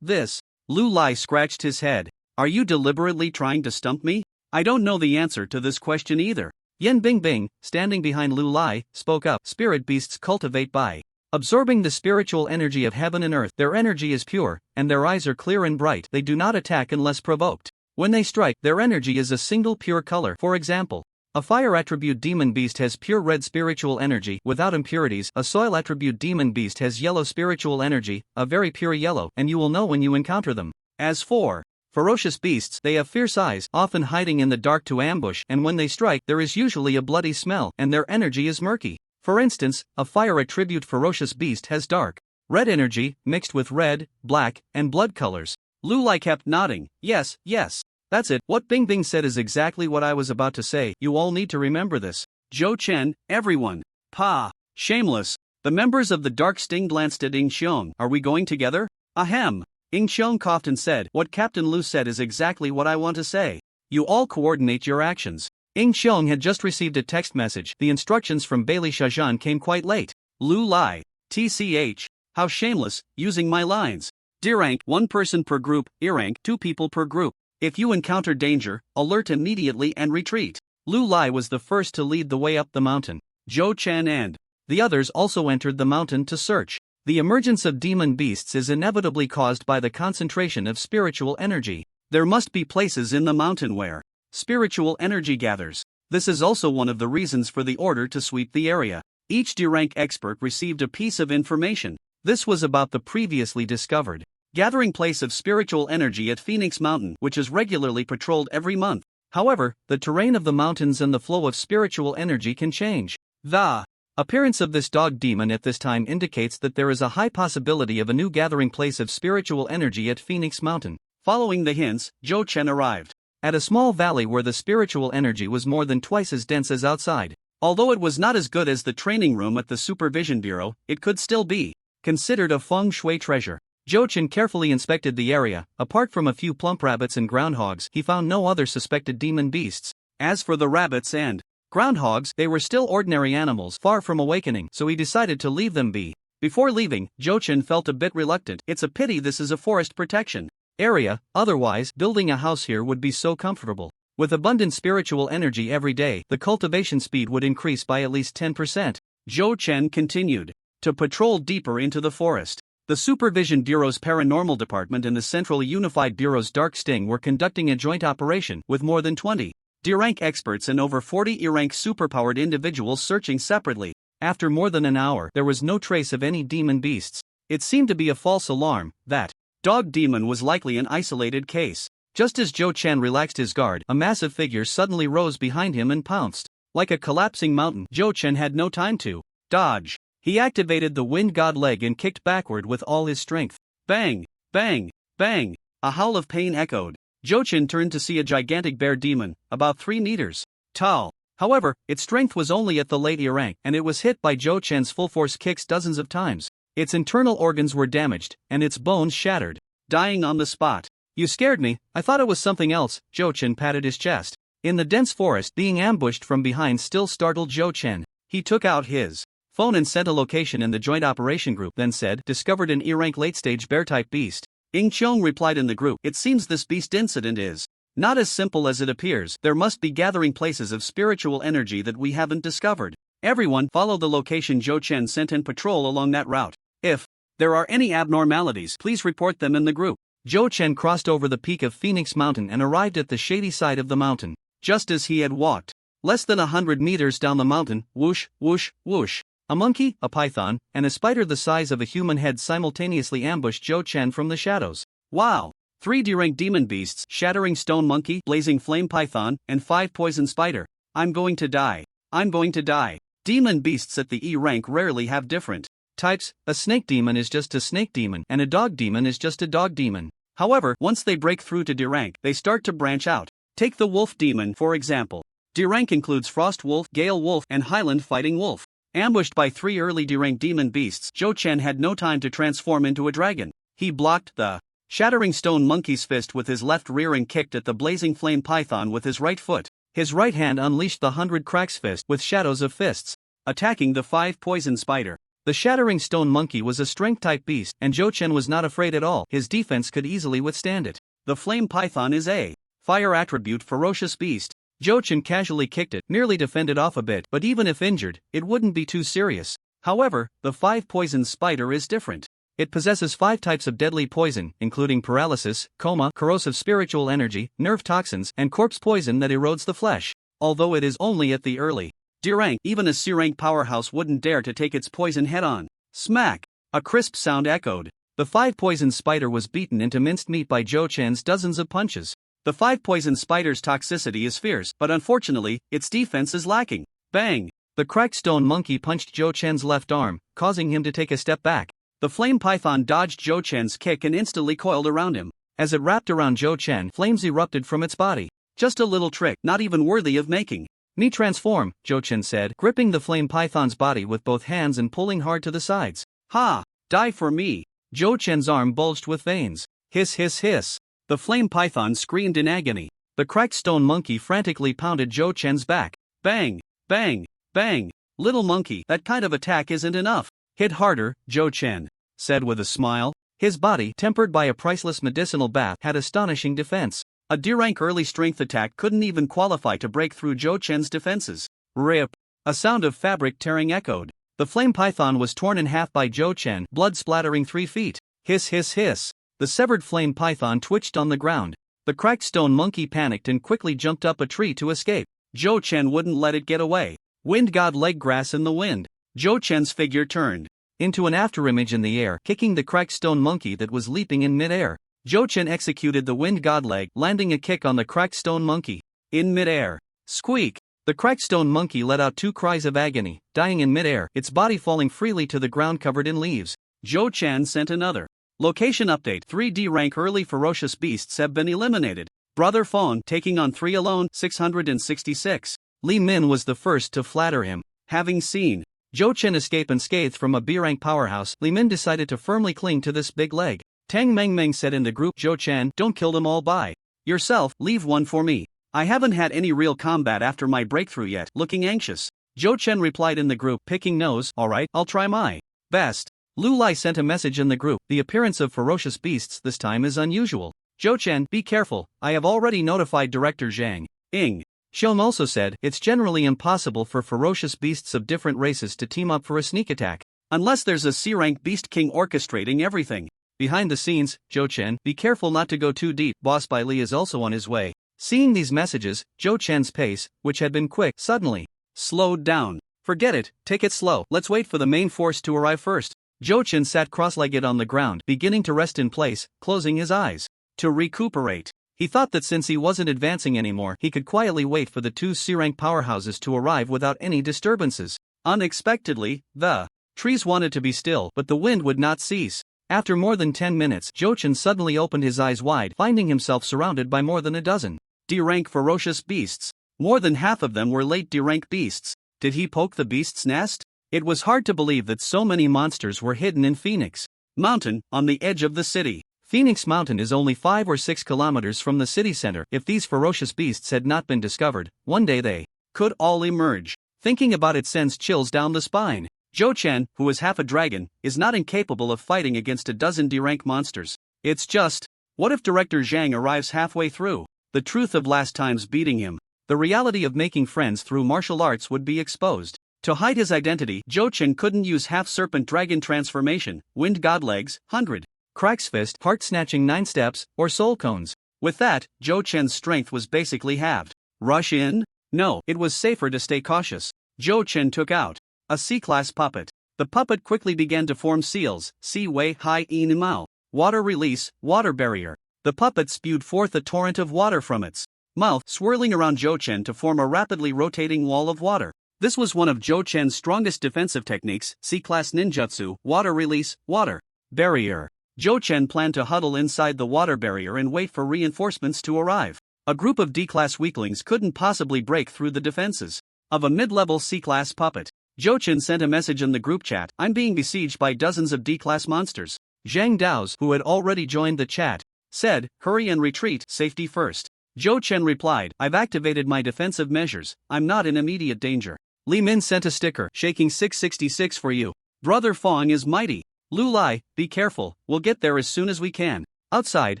This. Lu Lai scratched his head. Are you deliberately trying to stump me? I don't know the answer to this question either. Yan Bingbing, standing behind Lu Lai, spoke up. Spirit beasts cultivate by absorbing the spiritual energy of heaven and earth. Their energy is pure, and their eyes are clear and bright. They do not attack unless provoked. When they strike, their energy is a single pure color. For example, a fire attribute demon beast has pure red spiritual energy without impurities. A soil attribute demon beast has yellow spiritual energy, a very pure yellow, and you will know when you encounter them. As for ferocious beasts, they have fierce eyes, often hiding in the dark to ambush, and when they strike, there is usually a bloody smell, and their energy is murky. For instance, a fire attribute ferocious beast has dark red energy, mixed with red, black, and blood colors. Lu Lai kept nodding. Yes, yes. That's it. What Bingbing said is exactly what I was about to say. You all need to remember this. Zhou Chen, everyone. Pa. Shameless. The members of the Dark Sting glanced at Ying Xiong. Are we going together? Ahem. Ying Xiong coughed and said, what Captain Lu said is exactly what I want to say. You all coordinate your actions. Ying Xiong had just received a text message. The instructions from Bailey Shazhan came quite late. Lu Lai. TCH. How shameless, using my lines. D rank 1 person per group, E rank 2 people per group. If you encounter danger, alert immediately and retreat. Lu Lai was the first to lead the way up the mountain. Zhou Chen and the others also entered the mountain to search. The emergence of demon beasts is inevitably caused by the concentration of spiritual energy. There must be places in the mountain where spiritual energy gathers. This is also one of the reasons for the order to sweep the area. Each D-rank expert received a piece of information. This was about the previously discovered gathering place of spiritual energy at Phoenix Mountain, which is regularly patrolled every month. However, the terrain of the mountains and the flow of spiritual energy can change. The appearance of this dog demon at this time indicates that there is a high possibility of a new gathering place of spiritual energy at Phoenix Mountain. Following the hints, Zhou Chen arrived at a small valley where the spiritual energy was more than twice as dense as outside. Although it was not as good as the training room at the Supervision Bureau, it could still be considered a feng shui treasure. Zhou Chen carefully inspected the area. Apart from a few plump rabbits and groundhogs, he found no other suspected demon beasts. As for the rabbits and groundhogs, they were still ordinary animals, far from awakening, so he decided to leave them be. Before leaving, Zhou Chen felt a bit reluctant. It's a pity this is a forest protection area, otherwise, building a house here would be so comfortable. With abundant spiritual energy every day, the cultivation speed would increase by at least 10%. Zhou Chen continued to patrol deeper into the forest. The Supervision Bureau's Paranormal Department and the Central Unified Bureau's Dark Sting were conducting a joint operation, with more than 20 D-rank experts and over 40 E-rank superpowered individuals searching separately. After more than an hour, there was no trace of any demon beasts. It seemed to be a false alarm. That dog demon was likely an isolated case. Just as Zhou Chen relaxed his guard, a massive figure suddenly rose behind him and pounced. Like a collapsing mountain, Zhou Chen had no time to dodge. He activated the Wind God leg and kicked backward with all his strength. Bang! Bang! Bang! A howl of pain echoed. Zhou Chen turned to see a gigantic bear demon, about 3 meters tall. However, its strength was only at the late E rank, and it was hit by Zhou Chen's full-force kicks dozens of times. Its internal organs were damaged, and its bones shattered. Dying on the spot. You scared me. I thought it was something else. Zhou Chen patted his chest. In the dense forest, being ambushed from behind still startled Zhou Chen. He took out his phone and sent a location in the joint operation group, then said, discovered an E-rank late-stage bear-type beast. Ying Xiong replied in the group, it seems this beast incident is not as simple as it appears. There must be gathering places of spiritual energy that we haven't discovered. Everyone follow the location Zhou Chen sent and patrol along that route. If there are any abnormalities, please report them in the group. Zhou Chen crossed over the peak of Phoenix Mountain and arrived at the shady side of the mountain. Just as he had walked less than 100 meters down the mountain, whoosh, whoosh, whoosh. A monkey, a python, and a spider the size of a human head simultaneously ambushed Zhou Chen from the shadows. Wow! 3 D-rank demon beasts, shattering stone monkey, blazing flame python, and 5 poison spider. I'm going to die. I'm going to die. Demon beasts at the E rank rarely have different types. A snake demon is just a snake demon, and a dog demon is just a dog demon. However, once they break through to D rank, they start to branch out. Take the wolf demon, for example. D rank includes Frost Wolf, Gale Wolf, and Highland Fighting Wolf. Ambushed by 3 early D-rank demon beasts, Zhou Chen had no time to transform into a dragon. He blocked the shattering stone monkey's fist with his left rear and kicked at the blazing flame python with his right foot. His right hand unleashed the 100 cracks fist with shadows of fists, attacking the 5 poison spider. The shattering stone monkey was a strength-type beast, and Zhou Chen was not afraid at all. His defense could easily withstand it. The flame python is a fire attribute ferocious beast. Zhou Chen casually kicked it, nearly defended off a bit, but even if injured, it wouldn't be too serious. However, the 5 poison spider is different. It possesses 5 types of deadly poison, including paralysis, coma, corrosive spiritual energy, nerve toxins, and corpse poison that erodes the flesh. Although it is only at the early D rank, even a C rank powerhouse wouldn't dare to take its poison head-on. Smack! A crisp sound echoed. The 5 poison spider was beaten into minced meat by Zhou Chen's dozens of punches. The 5 poison spider's toxicity is fierce, but unfortunately, its defense is lacking. Bang! The cracked stone monkey punched Zhou Chen's left arm, causing him to take a step back. The flame python dodged Zhou Chen's kick and instantly coiled around him. As it wrapped around Zhou Chen, flames erupted from its body. Just a little trick, not even worthy of making. Me transform, Zhou Chen said, gripping the flame python's body with both hands and pulling hard to the sides. Ha! Die for me! Zhou Chen's arm bulged with veins. Hiss hiss hiss. The flame python screamed in agony. The cracked stone monkey frantically pounded Zhou Chen's back. Bang! Bang! Bang! Little monkey, that kind of attack isn't enough. Hit harder, Zhou Chen said with a smile. His body, tempered by a priceless medicinal bath, had astonishing defense. A D-rank early strength attack couldn't even qualify to break through Zhou Chen's defenses. Rip! A sound of fabric tearing echoed. The flame python was torn in half by Zhou Chen, blood splattering 3 feet. Hiss hiss hiss. The severed flame python twitched on the ground. The cracked stone monkey panicked and quickly jumped up a tree to escape. Zhou Chen wouldn't let it get away. Wind god leg grass in the wind. Zhou Chen's figure turned into an afterimage in the air, kicking the cracked stone monkey that was leaping in mid-air. Zhou Chen executed the wind god leg, landing a kick on the cracked stone monkey. In mid-air. Squeak! The cracked stone monkey let out 2 cries of agony, dying in mid-air, its body falling freely to the ground covered in leaves. Zhou Chen sent another location update. 3D rank early ferocious beasts have been eliminated. Brother Fong taking on 3 alone, 666. Li Min was the first to flatter him. Having seen Zhou Chen escape unscathed from a B-rank powerhouse, Li Min decided to firmly cling to this big leg. Tang Mengmeng said in the group, Zhou Chen, don't kill them all by yourself, leave one for me. I haven't had any real combat after my breakthrough yet, looking anxious. Zhou Chen replied in the group, picking nose, alright, I'll try my best. Lu Lai sent a message in the group, the appearance of ferocious beasts this time is unusual. Zhou Chen, be careful, I have already notified Director Zhang. Ing. Xiong also said, it's generally impossible for ferocious beasts of different races to team up for a sneak attack, unless there's a C-rank beast king orchestrating everything. Behind the scenes, Zhou Chen, be careful not to go too deep, Boss Bai Li is also on his way. Seeing these messages, Zhou Chen's pace, which had been quick, suddenly slowed down. Forget it, take it slow, let's wait for the main force to arrive first. Zhou Chen sat cross-legged on the ground, beginning to rest in place, closing his eyes. To recuperate. He thought that since he wasn't advancing anymore, he could quietly wait for the 2 C-rank powerhouses to arrive without any disturbances. Unexpectedly, the trees wanted to be still, but the wind would not cease. After more than 10 minutes, Zhou Chen suddenly opened his eyes wide, finding himself surrounded by more than a dozen D-rank ferocious beasts. More than half of them were late D-rank beasts. Did he poke the beast's nest? It was hard to believe that so many monsters were hidden in Phoenix Mountain, on the edge of the city. Phoenix Mountain is only 5 or 6 kilometers from the city center. If these ferocious beasts had not been discovered, one day they could all emerge. Thinking about it sends chills down the spine. Zhou Chen, who is half a dragon, is not incapable of fighting against a dozen D-rank monsters. It's just, what if Director Zhang arrives halfway through? The truth of last time's beating him. The reality of making friends through martial arts would be exposed. To hide his identity, Zhou Chen couldn't use half-serpent dragon transformation, wind god legs, 100, cracks fist, heart-snatching 9 steps, or soul cones. With that, Zhou Chen's strength was basically halved. Rush in? No, it was safer to stay cautious. Zhou Chen took out a C-class puppet. The puppet quickly began to form seals, Si-Wei Hai In Mao. Water release, water barrier. The puppet spewed forth a torrent of water from its mouth, swirling around Zhou Chen to form a rapidly rotating wall of water. This was one of Zhou Chen's strongest defensive techniques, C-class ninjutsu, water release, water barrier. Zhou Chen planned to huddle inside the water barrier and wait for reinforcements to arrive. A group of D-class weaklings couldn't possibly break through the defenses of a mid-level C-class puppet. Zhou Chen sent a message in the group chat, I'm being besieged by dozens of D-class monsters. Zhang Dao's, who had already joined the chat, said, hurry and retreat, safety first. Zhou Chen replied, I've activated my defensive measures, I'm not in immediate danger. Li Min sent a sticker, shaking 666 for you. Brother Fong is mighty. Lu Lai, be careful, we'll get there as soon as we can. Outside,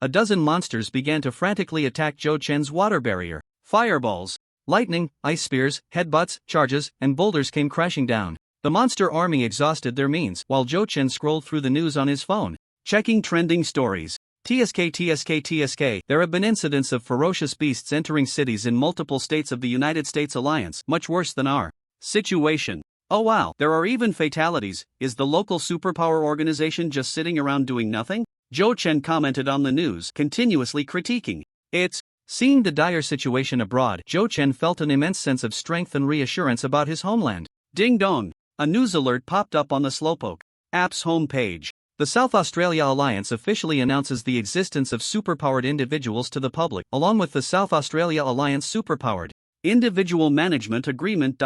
a dozen monsters began to frantically attack Zhou Chen's water barrier. Fireballs, lightning, ice spears, headbutts, charges, and boulders came crashing down. The monster army exhausted their means while Zhou Chen scrolled through the news on his phone, checking trending stories. TSK. There have been incidents of ferocious beasts entering cities in multiple states of the United States alliance, much worse than our situation. Oh wow, there are even fatalities. Is the local superpower organization just sitting around doing nothing? Zhou Chen commented on the news, continuously critiquing it. Seeing the dire situation abroad, Zhou Chen felt an immense sense of strength and reassurance about his homeland. Ding dong! A news alert popped up on the Slowpoke app's homepage. The South Australia Alliance officially announces the existence of superpowered individuals to the public, along with the South Australia Alliance Superpowered Individual Management Agreement.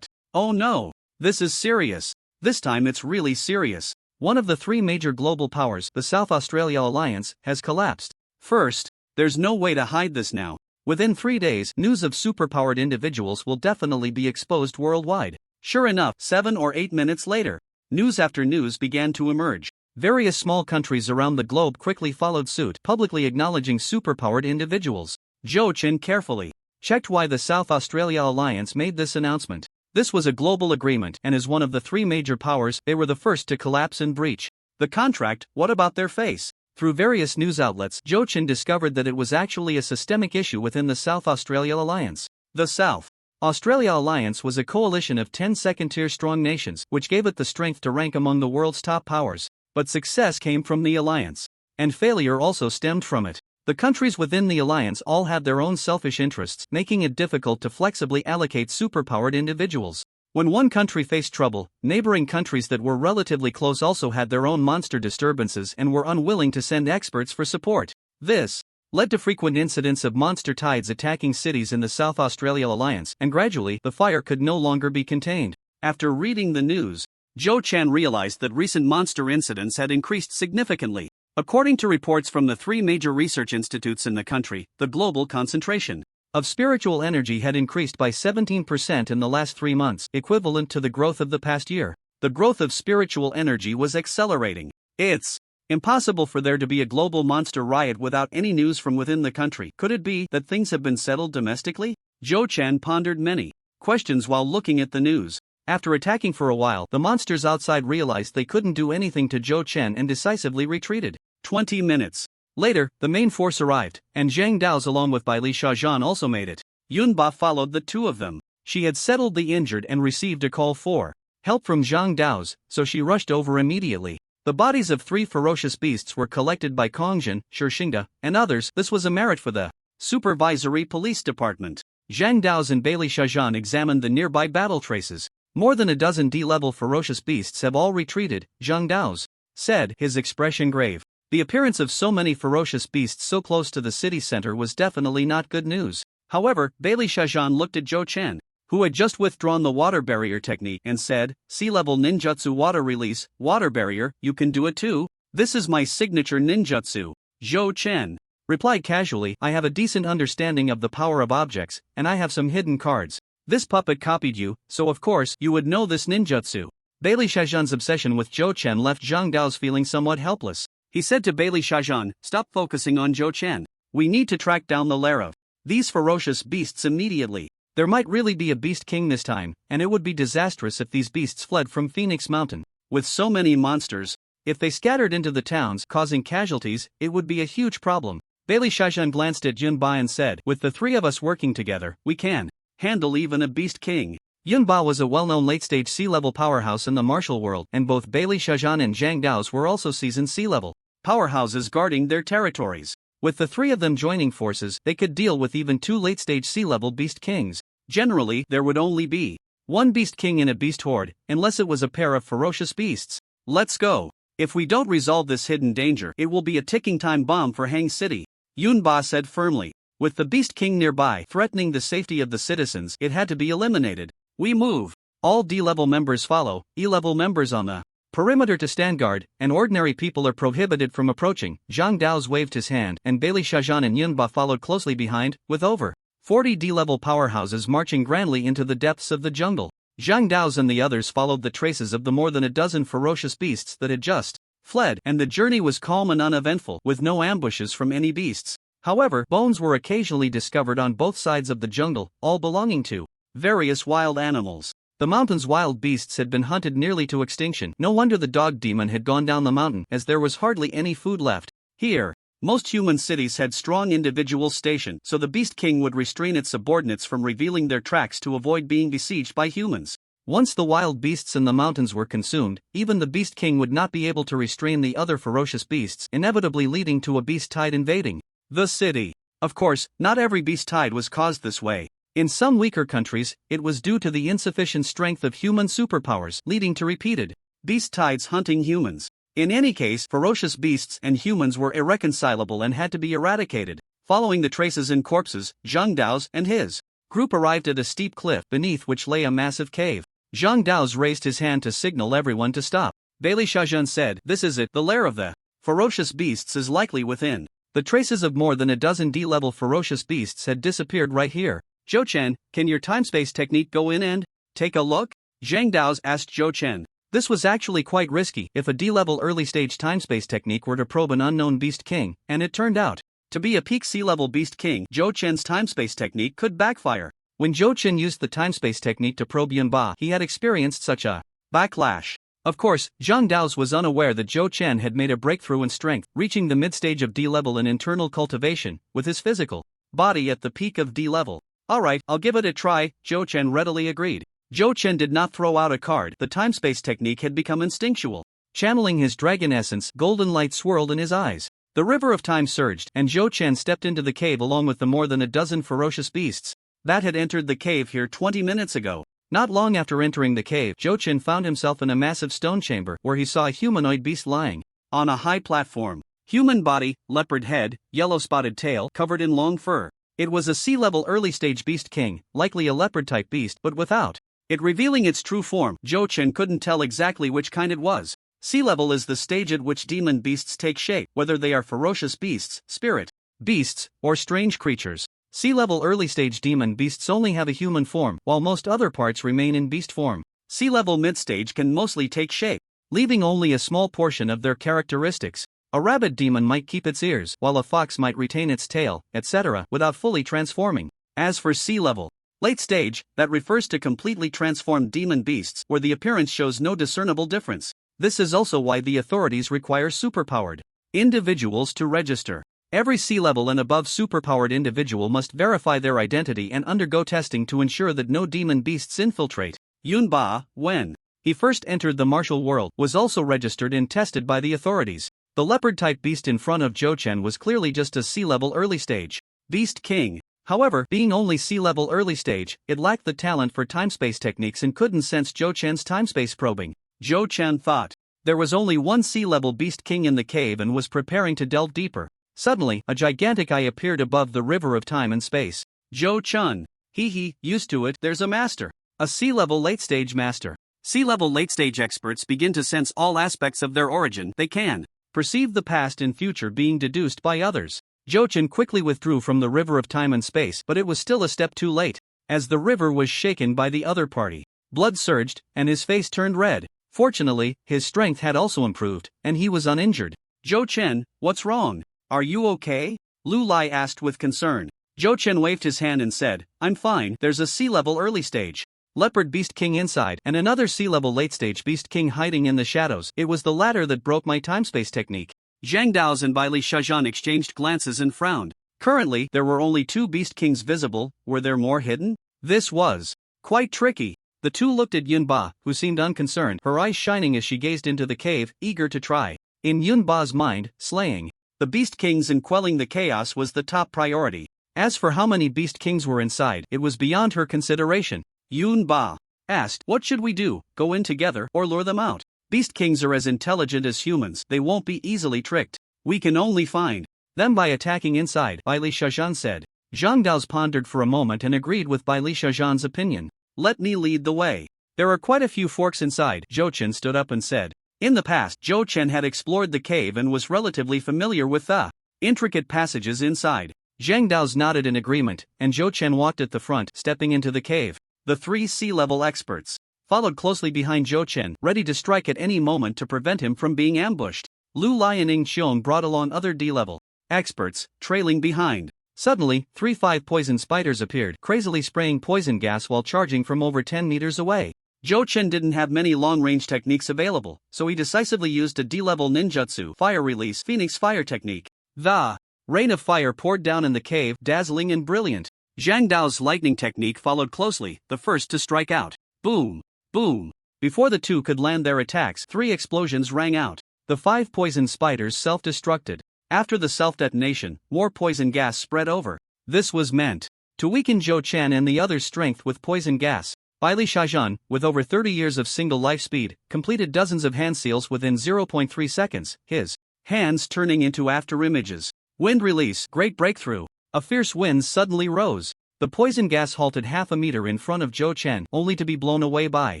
Oh no! This is serious. This time it's really serious. One of the three major global powers, the South Australia Alliance, has collapsed. First, there's no way to hide this now. Within 3 days, news of superpowered individuals will definitely be exposed worldwide. Sure enough, 7 or 8 minutes later, news after news began to emerge. Various small countries around the globe quickly followed suit, publicly acknowledging superpowered individuals. Zhou Chen carefully checked why the South Australia Alliance made this announcement. This was a global agreement, and as one of the three major powers, they were the first to collapse and breach the contract. What about their face? Through various news outlets, Zhou Chen discovered that it was actually a systemic issue within the South Australia Alliance. The South Australia Alliance was a coalition of 10 second-tier strong nations, which gave it the strength to rank among the world's top powers. But success came from the alliance, and failure also stemmed from it. The countries within the alliance all had their own selfish interests, making it difficult to flexibly allocate superpowered individuals. When one country faced trouble, neighboring countries that were relatively close also had their own monster disturbances and were unwilling to send experts for support. This led to frequent incidents of monster tides attacking cities in the South Australia Alliance, and gradually, the fire could no longer be contained. After reading the news, Zhou Chen realized that recent monster incidents had increased significantly. According to reports from the three major research institutes in the country, the global concentration of spiritual energy had increased by 17% in the last 3 months, equivalent to the growth of the past year. The growth of spiritual energy was accelerating. It's impossible for there to be a global monster riot without any news from within the country. Could it be that things have been settled domestically? Zhou Chen pondered many questions while looking at the news. After attacking for a while, the monsters outside realized they couldn't do anything to Zhou Chen and decisively retreated. 20 minutes later, the main force arrived, and Zhang Dao's along with Bai Li Shaozhan also made it. Yunba followed the two of them. She had settled the injured and received a call for help from Zhang Dao's, so she rushed over immediately. The bodies of 3 ferocious beasts were collected by Kongjin, Shixingda, and others. This was a merit for the Supervisory Police Department. Zhang Dao's and Bai Li Shaozhan examined the nearby battle traces. More than a dozen D-level ferocious beasts have all retreated, Zhang Dao's said, his expression grave. The appearance of so many ferocious beasts so close to the city center was definitely not good news. However, Bai Li Shaozhan looked at Zhou Chen, who had just withdrawn the water barrier technique, and said, sea-level ninjutsu water release, water barrier, you can do it too? This is my signature ninjutsu. Zhou Chen replied casually, I have a decent understanding of the power of objects, and I have some hidden cards. This puppet copied you, so of course you would know this ninjutsu. Bai Li Shaozhan's obsession with Zhou Chen left Zhang Dao's feeling somewhat helpless. He said to Bai Li Shaozhan, stop focusing on Zhou Chen. We need to track down the lair of these ferocious beasts immediately. There might really be a beast king this time, and it would be disastrous if these beasts fled from Phoenix Mountain. With so many monsters, if they scattered into the towns, causing casualties, it would be a huge problem. Bai Li Shaozhan glanced at Yunba and said, with the 3 of us working together, we can handle even a beast king. Yunba was a well-known late-stage sea-level powerhouse in the martial world, and both Bai Li Shaozhan and Zhang Dao's were also seasoned sea-level powerhouses guarding their territories. With the 3 of them joining forces, they could deal with even 2 late-stage sea-level beast kings. Generally, there would only be 1 beast king in a beast horde, unless it was a pair of ferocious beasts. Let's go. If we don't resolve this hidden danger, it will be a ticking time bomb for Hang City, Yunba said firmly. With the Beast King nearby threatening the safety of the citizens, it had to be eliminated. We move. All D-level members follow, E-level members on the Perimeter to stand guard, and ordinary people are prohibited from approaching. Zhang Dao's waved his hand, and Bailey Shajan and Yunba followed closely behind, with over 40 D-level powerhouses marching grandly into the depths of the jungle. Zhang Dao's and the others followed the traces of the more than a dozen ferocious beasts that had just fled, and the journey was calm and uneventful, with no ambushes from any beasts. However, bones were occasionally discovered on both sides of the jungle, all belonging to various wild animals. The mountain's wild beasts had been hunted nearly to extinction. No wonder the dog demon had gone down the mountain, as there was hardly any food left. Here, most human cities had strong individuals stationed, so the Beast King would restrain its subordinates from revealing their tracks to avoid being besieged by humans. Once the wild beasts in the mountains were consumed, even the Beast King would not be able to restrain the other ferocious beasts, inevitably leading to a beast tide invading the city. Of course, not every beast tide was caused this way. In some weaker countries, it was due to the insufficient strength of human superpowers, leading to repeated beast tides hunting humans. In any case, ferocious beasts and humans were irreconcilable and had to be eradicated. Following the traces in corpses, Zhang Dao's and his group arrived at a steep cliff beneath which lay a massive cave. Zhang Dao's raised his hand to signal everyone to stop. Bailey Shajan said, "This is it, the lair of the ferocious beasts is likely within." The traces of more than a dozen D-level ferocious beasts had disappeared right here. "Zhou Chen, can your time-space technique go in and take a look?" Zhang Dao's asked Zhou Chen. This was actually quite risky if a D-level early-stage time-space technique were to probe an unknown Beast King, and it turned out to be a peak C-level Beast King. Zhou Chen's time-space technique could backfire. When Zhou Chen used the time-space technique to probe Yunba, he had experienced such a backlash. Of course, Zhang Dao's was unaware that Zhou Chen had made a breakthrough in strength, reaching the mid-stage of D-level in internal cultivation, with his physical body at the peak of D-level. "Alright, I'll give it a try," Zhou Chen readily agreed. Zhou Chen did not throw out a card. The time-space technique had become instinctual. Channeling his dragon essence, golden light swirled in his eyes. The river of time surged, and Zhou Chen stepped into the cave along with the more than a dozen ferocious beasts that had entered the cave here 20 minutes ago. Not long after entering the cave, Zhou Chen found himself in a massive stone chamber, where he saw a humanoid beast lying on a high platform. Human body, leopard head, yellow spotted tail, covered in long fur. It was a C-level early-stage Beast King, likely a leopard-type beast, but without it revealing its true form. Zhou Chen couldn't tell exactly which kind it was. C-level is the stage at which demon beasts take shape, whether they are ferocious beasts, spirit beasts, or strange creatures. C-level early-stage demon beasts only have a human form, while most other parts remain in beast form. C-level mid-stage can mostly take shape, leaving only a small portion of their characteristics. A rabbit demon might keep its ears, while a fox might retain its tail, etc., without fully transforming. As for C-level late stage, that refers to completely transformed demon beasts, where the appearance shows no discernible difference. This is also why the authorities require superpowered individuals to register. Every C-level and above superpowered individual must verify their identity and undergo testing to ensure that no demon beasts infiltrate. Yunba, when he first entered the martial world, was also registered and tested by the authorities. The leopard-type beast in front of Zhou Chen was clearly just a C-level early stage Beast King. However, being only C-level early stage, it lacked the talent for time-space techniques and couldn't sense Zhou Chen's time-space probing. Zhou Chen thought there was only one C-level Beast King in the cave and was preparing to delve deeper. Suddenly, a gigantic eye appeared above the river of time and space. "Zhou Chen. Used to it, there's a master. A C-level late-stage master." C-level late-stage experts begin to sense all aspects of their origin. They can perceive the past and future being deduced by others. Zhou Chen quickly withdrew from the river of time and space, but it was still a step too late. As the river was shaken by the other party, blood surged, and his face turned red. Fortunately, his strength had also improved, and he was uninjured. "Zhou Chen, what's wrong? Are you okay?" Lu Lai asked with concern. Zhou Chen waved his hand and said, "I'm fine. There's a C-level early stage Leopard Beast King inside and another C-level late stage Beast King hiding in the shadows. It was the latter that broke my time-space technique." Zhang Dao's and Bailey Shajan exchanged glances and frowned. Currently, there were only 2 Beast Kings visible. Were there more hidden? This was quite tricky. The two looked at Yunba, who seemed unconcerned, her eyes shining as she gazed into the cave, eager to try. In Yunba's mind, slaying the Beast Kings and quelling the chaos was the top priority. As for how many Beast Kings were inside, it was beyond her consideration. Yunba asked, "What should we do, go in together or lure them out? Beast Kings are as intelligent as humans, they won't be easily tricked. We can only find them by attacking inside," Bailey Shajan said. Zhang Dao's pondered for a moment and agreed with Bailey Shajan's opinion. "Let me lead the way. There are quite a few forks inside." Zhou Chen stood up and said, In the past, Zhou Chen had explored the cave and was relatively familiar with the intricate passages inside. Zhang Dao's nodded in agreement, and Zhou Chen walked at the front, stepping into the cave. The three sea-level experts followed closely behind Zhou Chen, ready to strike at any moment to prevent him from being ambushed. Lu Lai and Ing Xiong brought along other D-level experts, trailing behind. Suddenly, 3-5 poison spiders appeared, crazily spraying poison gas while charging from over 10 meters away. Zhou Chen didn't have many long-range techniques available, so he decisively used a D-level ninjutsu fire release Phoenix Fire technique. The rain of fire poured down in the cave, dazzling and brilliant. Zhang Dao's lightning technique followed closely, the first to strike out. Boom! Boom! Before the two could land their attacks, 3 explosions rang out. The 5 poison spiders self-destructed. After the self-detonation, more poison gas spread over. This was meant to weaken Zhou Chen and the others' strength with poison gas. Baili Shajan, with over 30 years of single life speed, completed dozens of hand seals within 0.3 seconds, his hands turning into afterimages. Wind release, great breakthrough. A fierce wind suddenly rose. The poison gas halted half a meter in front of Zhou Chen, only to be blown away by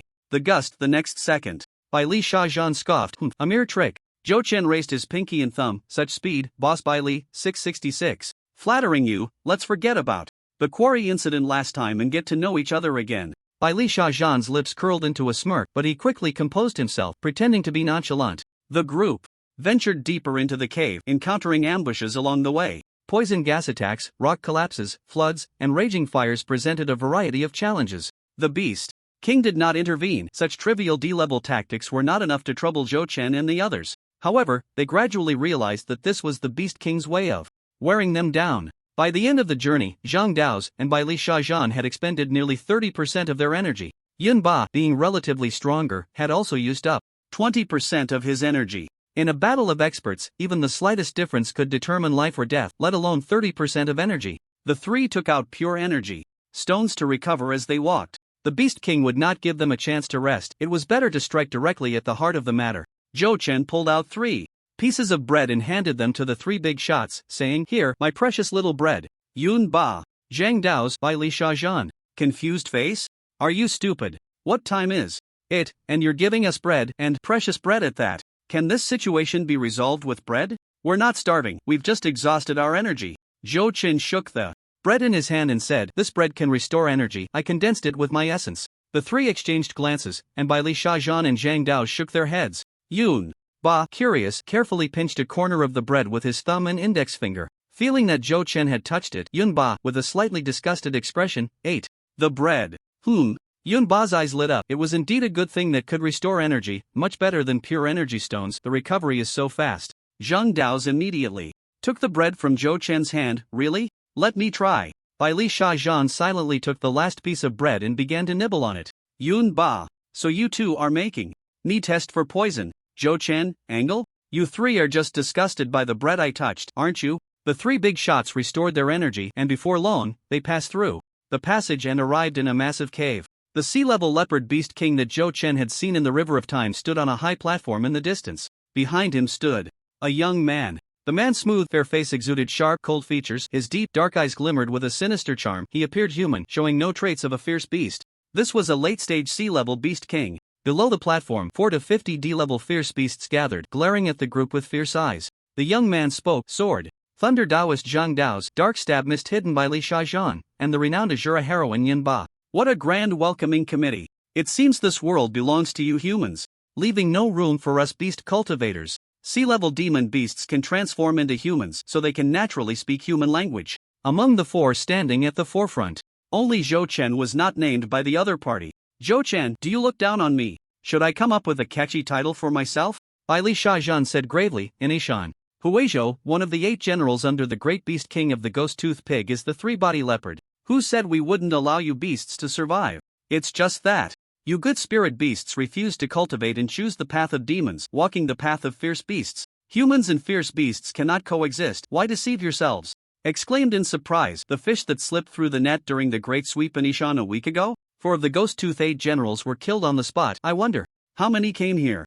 the gust the next second. Bai Li Shajan scoffed, a mere trick. Zhou Chen raised his pinky and thumb, such speed, boss Bai Li, 666. Flattering you, let's forget about the quarry incident last time and get to know each other again. Bai Li Shajan's lips curled into a smirk, but he quickly composed himself, pretending to be nonchalant. The group ventured deeper into the cave, encountering ambushes along the way. Poison gas attacks, rock collapses, floods, and raging fires presented a variety of challenges. The Beast King did not intervene. Such trivial D-level tactics were not enough to trouble Zhou Chen and the others. However, they gradually realized that this was the Beast King's way of wearing them down. By the end of the journey, Zhang Dao's and Bai Li Shajan had expended nearly 30% of their energy. Yun Ba, being relatively stronger, had also used up 20% of his energy. In a battle of experts, even the slightest difference could determine life or death, let alone 30% of energy. The three took out pure energy stones to recover as they walked. The Beast King would not give them a chance to rest. It was better to strike directly at the heart of the matter. Zhou Chen pulled out 3 pieces of bread and handed them to the 3 big shots, saying, "Here, my precious little bread." Yun Ba, Zhang Dao's Bai Li Shajan. Confused face? Are you stupid? What time is it, and you're giving us bread, and precious bread at that? Can this situation be resolved with bread? We're not starving, we've just exhausted our energy. Zhou Chen shook the bread in his hand and said, "This bread can restore energy, I condensed it with my essence." The 3 exchanged glances, and Bai Li Shajan and Zhang Dao shook their heads. Yun Ba, curious, carefully pinched a corner of the bread with his thumb and index finger. Feeling that Zhou Chen had touched it, Yun Ba, with a slightly disgusted expression, ate the bread. Yun Ba's eyes lit up. It was indeed a good thing that could restore energy, much better than pure energy stones. The recovery is so fast. Zhang Dao's immediately took the bread from Zhou Chen's hand. Really? Let me try. Bai Li Shajan silently took the last piece of bread and began to nibble on it. Yun Ba, so you two are making me test for poison. Zhou Chen, Angle? You 3 are just disgusted by the bread I touched, aren't you? The 3 big shots restored their energy, and before long, they passed through the passage and arrived in a massive cave. The sea-level leopard Beast King that Zhou Chen had seen in the River of Time stood on a high platform in the distance. Behind him stood a young man. The man's smooth, fair face exuded sharp, cold features. His deep, dark eyes glimmered with a sinister charm. He appeared human, showing no traits of a fierce beast. This was a late-stage sea-level Beast King. Below the platform, 4 to 50 D-level fierce beasts gathered, glaring at the group with fierce eyes. The young man spoke, sword. Thunder Taoist Zhang Dao's dark stab mist hidden by Li Shajan, and the renowned Azura heroine Yin Ba. What a grand welcoming committee. It seems this world belongs to you humans, leaving no room for us beast cultivators. Sea-level demon beasts can transform into humans so they can naturally speak human language. Among the 4 standing at the forefront, only Zhou Chen was not named by the other party. Zhou Chen, do you look down on me? Should I come up with a catchy title for myself? Bai Li Shajan said gravely, in Ishan. Huizhou, one of the 8 generals under the great Beast King of the Ghost-Tooth Pig, is the 3-body leopard. Who said we wouldn't allow you beasts to survive? It's just that you good spirit beasts refuse to cultivate and choose the path of demons, walking the path of fierce beasts. Humans and fierce beasts cannot coexist. Why deceive yourselves? Exclaimed in surprise the fish that slipped through the net during the Great Sweep in Ishan a week ago. 4 of the Ghost-Tooth 8 generals were killed on the spot. I wonder how many came here.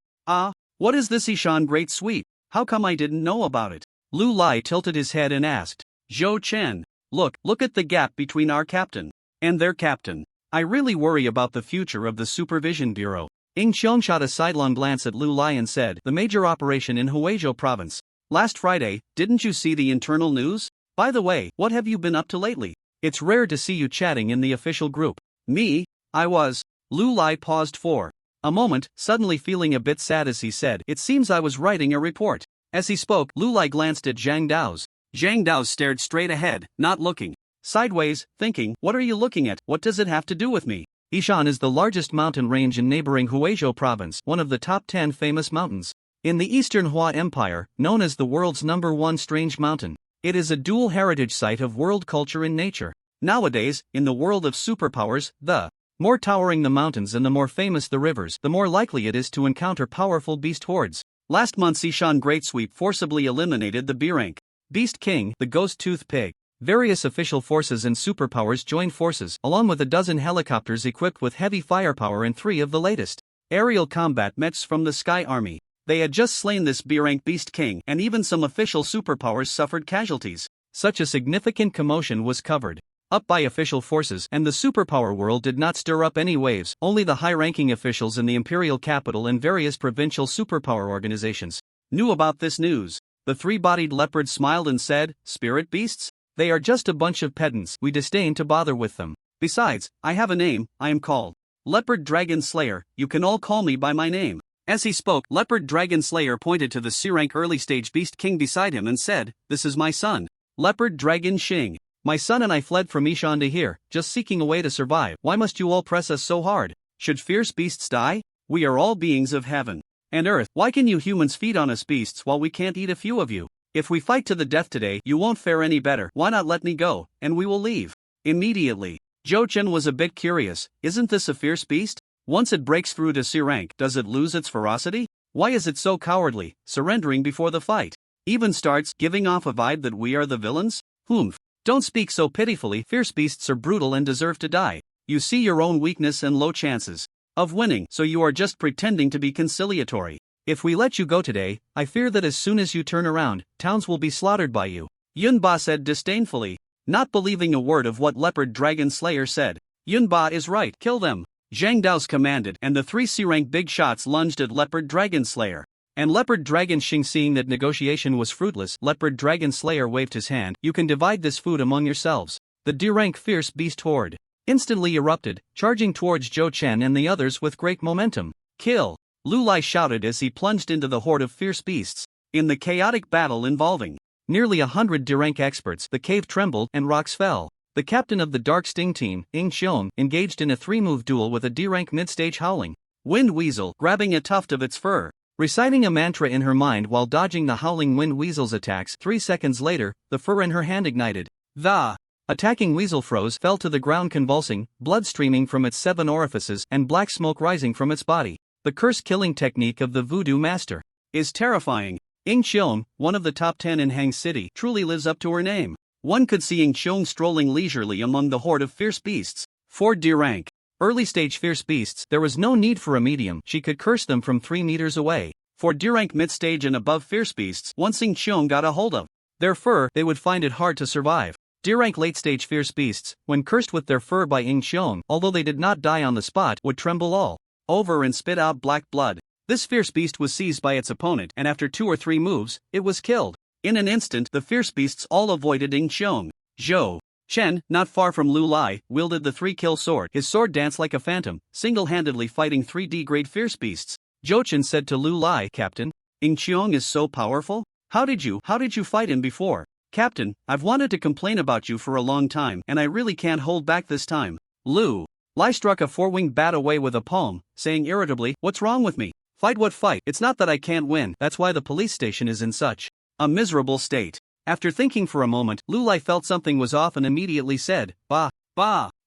What is this Ishan Great Sweep? How come I didn't know about it? Lu Lai tilted his head and asked. Zhou Chen, look at the gap between our captain and their captain. I really worry about the future of the Supervision Bureau. Ying Xiong shot a sidelong glance at Lu Lai and said, the major operation in Huizhou province. Last Friday, didn't you see the internal news? By the way, what have you been up to lately? It's rare to see you chatting in the official group. Me? I was. Lu Lai paused for a moment, suddenly feeling a bit sad as he said, it seems I was writing a report. As he spoke, Lu Lai glanced at Zhang Dao's. Zhang Dao stared straight ahead, not looking sideways, thinking, what are you looking at? What does it have to do with me? Yishan is the largest mountain range in neighboring Huizhou province, one of the top 10 famous mountains in the Eastern Hua Empire, known as the world's #1 strange mountain. It is a dual heritage site of world culture and nature. Nowadays, in the world of superpowers, the more towering the mountains and the more famous the rivers, the more likely it is to encounter powerful beast hordes. Last month Xishan Great Sweep forcibly eliminated the B-rank Beast King, the Ghost Tooth Pig. Various official forces and superpowers joined forces, along with a dozen helicopters equipped with heavy firepower and 3 of the latest aerial combat mechs from the Sky Army. They had just slain this B-rank Beast King, and even some official superpowers suffered casualties. Such a significant commotion was covered up by official forces, and the superpower world did not stir up any waves. Only the high-ranking officials in the imperial capital and various provincial superpower organizations knew about this news. The 3-bodied leopard smiled and said, spirit beasts? They are just a bunch of pedants, we disdain to bother with them. Besides, I have a name, I am called Leopard Dragon Slayer, you can all call me by my name. As he spoke, Leopard Dragon Slayer pointed to the C-rank early-stage Beast King beside him and said, this is my son, Leopard Dragon Xing. My son and I fled from Yishan to here, just seeking a way to survive. Why must you all press us so hard? Should fierce beasts die? We are all beings of heaven and earth. Why can you humans feed on us beasts while we can't eat a few of you? If we fight to the death today, you won't fare any better. Why not let me go, and we will leave immediately. Zhou Chen was a bit curious. Isn't this a fierce beast? Once it breaks through to C rank, does it lose its ferocity? Why is it so cowardly, surrendering before the fight? Even starts giving off a vibe that we are the villains? Humph. Don't speak so pitifully. Fierce beasts are brutal and deserve to die. You see your own weakness and low chances of winning, so you are just pretending to be conciliatory. If we let you go today, I fear that as soon as you turn around, towns will be slaughtered by you. Yunba said disdainfully, not believing a word of what Leopard Dragon Slayer said. Yunba is right, kill them. Zhang Daos commanded, and the 3 C-rank big shots lunged at Leopard Dragon Slayer. And Leopard Dragon Xing, seeing that negotiation was fruitless, Leopard Dragon Slayer waved his hand, you can divide this food among yourselves. The D-rank fierce beast horde instantly erupted, charging towards Zhou Chen and the others with great momentum. Kill! Lu Lai shouted as he plunged into the horde of fierce beasts. In the chaotic battle involving nearly 100 D-rank experts, the cave trembled and rocks fell. The captain of the Dark Sting team, Ying Xiong, engaged in a 3-move duel with a D-rank mid-stage howling wind weasel, grabbing a tuft of its fur, reciting a mantra in her mind while dodging the howling wind weasel's attacks. 3 seconds later, the fur in her hand ignited. The attacking weasel froze, fell to the ground convulsing, blood streaming from its 7 orifices and black smoke rising from its body. The curse-killing technique of the voodoo master is terrifying. Ying Xiong, one of the top 10 in Hang City, truly lives up to her name. One could see Ying Xiong strolling leisurely among the horde of fierce beasts. 4 D-rank early-stage fierce beasts, there was no need for a medium, she could curse them from 3 meters away. For D-rank mid-stage and above fierce beasts, once Ying Xiong got a hold of their fur, they would find it hard to survive. D-rank late-stage fierce beasts, when cursed with their fur by Ying Xiong, although they did not die on the spot, would tremble all over and spit out black blood. This fierce beast was seized by its opponent, and after 2 or 3 moves, it was killed. In an instant, the fierce beasts all avoided Ying Xiong. Zhou Chen, not far from Lu Lai, wielded the 3-kill sword. His sword danced like a phantom, single-handedly fighting 3 D-grade fierce beasts. Zhou Chen said to Lu Lai, Captain, Ying Xiong is so powerful? How did you fight him before? Captain, I've wanted to complain about you for a long time, and I really can't hold back this time. Lu Lai struck a 4-winged bat away with a palm, saying irritably, what's wrong with me? Fight what fight? It's not that I can't win, that's why the police station is in such a miserable state. After thinking for a moment, Lu Lai felt something was off and immediately said, Bah!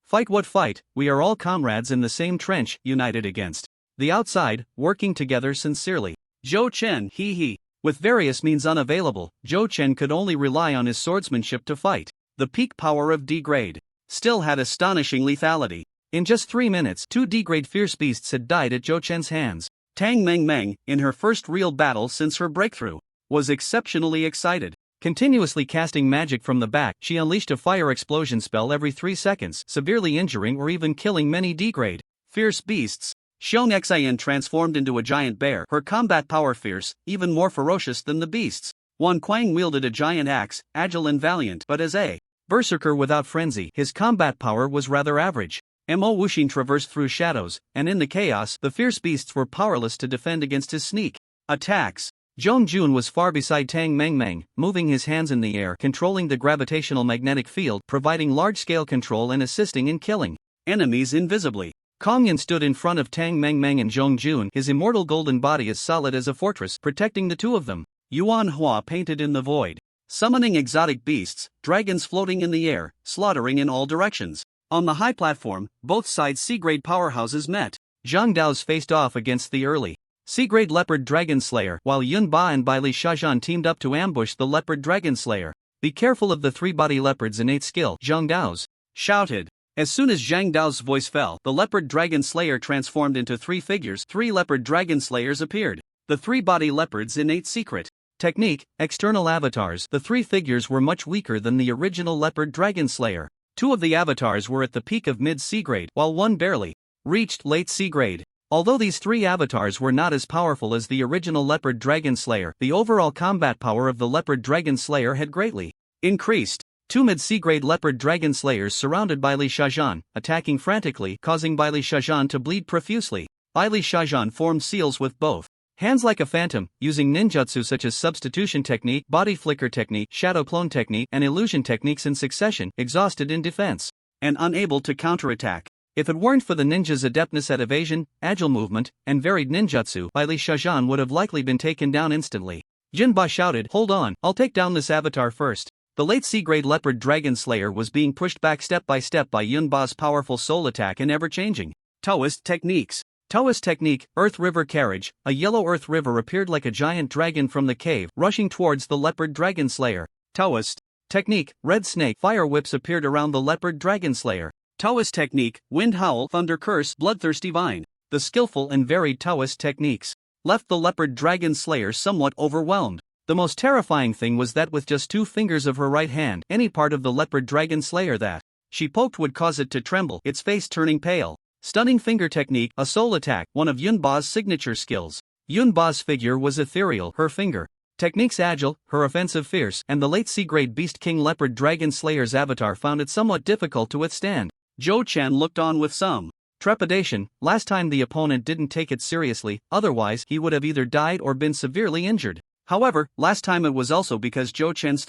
Fight what fight? We are all comrades in the same trench, united against the outside, working together sincerely. Zhou Chen, he. With various means unavailable, Zhou Chen could only rely on his swordsmanship to fight. The peak power of D-grade still had astonishing lethality. In just 3 minutes, 2 D-grade fierce beasts had died at Zhou Chen's hands. Tang Meng, in her first real battle since her breakthrough, was exceptionally excited. Continuously casting magic from the back, she unleashed a fire explosion spell every 3 seconds, severely injuring or even killing many D-grade fierce beasts. Xiang Xian transformed into a giant bear, her combat power fierce, even more ferocious than the beasts. Wan Kuang wielded a giant axe, agile and valiant, but as a berserker without frenzy, his combat power was rather average. Mo Wuxin traversed through shadows, and in the chaos, the fierce beasts were powerless to defend against his sneak attacks. Zhong Jun was far beside Tang Mengmeng, moving his hands in the air, controlling the gravitational magnetic field, providing large-scale control and assisting in killing enemies invisibly. Kong Yan stood in front of Tang Mengmeng and Zhong Jun, his immortal golden body as solid as a fortress, protecting the two of them. Yuan Hua painted in the void, summoning exotic beasts, dragons floating in the air, slaughtering in all directions. On the high platform, both sides C-grade powerhouses met. Zhang Dao's faced off against the early C-grade leopard dragon slayer, while Yun Ba and Bailey Shajan teamed up to ambush the leopard dragon slayer. Be careful of the three-body leopard's innate skill, Zhang Dao's shouted. As soon as Zhang Dao's voice fell, the leopard dragon slayer transformed into three figures. Three leopard dragon slayers appeared. The three-body leopard's innate secret technique, external avatars. The three figures were much weaker than the original leopard dragon slayer. Two of the avatars were at the peak of mid-C grade, while one barely reached late C grade. Although these three avatars were not as powerful as the original leopard dragon slayer, the overall combat power of the leopard dragon slayer had greatly increased. Two mid-C grade leopard dragon slayers surrounded Bailey Shajan, attacking frantically, causing Bailey Shajan to bleed profusely. Bailey Shajan formed seals with both hands like a phantom, using ninjutsu such as substitution technique, body flicker technique, shadow clone technique, and illusion techniques in succession, exhausted in defense and unable to counterattack. If it weren't for the ninja's adeptness at evasion, agile movement, and varied ninjutsu, Bailey Shajan would have likely been taken down instantly. Jinba shouted, "Hold on, I'll take down this avatar first." The late C-grade leopard dragon slayer was being pushed back step by Yunba's powerful soul attack and ever-changing Taoist techniques. Taoist technique, Earth River Carriage. A yellow earth river appeared like a giant dragon from the cave, rushing towards the leopard dragon slayer. Taoist technique, Red Snake. Fire whips appeared around the leopard dragon slayer. Taoist technique, Wind Howl, Thunder Curse, Bloodthirsty Vine. The skillful and varied Taoist techniques left the leopard dragon slayer somewhat overwhelmed. The most terrifying thing was that with just two fingers of her right hand, any part of the leopard dragon slayer that she poked would cause it to tremble, its face turning pale. Stunning finger technique, a soul attack, one of Yunba's signature skills. Yunba's figure was ethereal, her finger techniques agile, her offensive fierce, and the late C-grade Beast King leopard dragon slayer's avatar found it somewhat difficult to withstand. Zhou Chen looked on with some trepidation. Last time the opponent didn't take it seriously, otherwise he would have either died or been severely injured. However, last time it was also because Zhou Chen's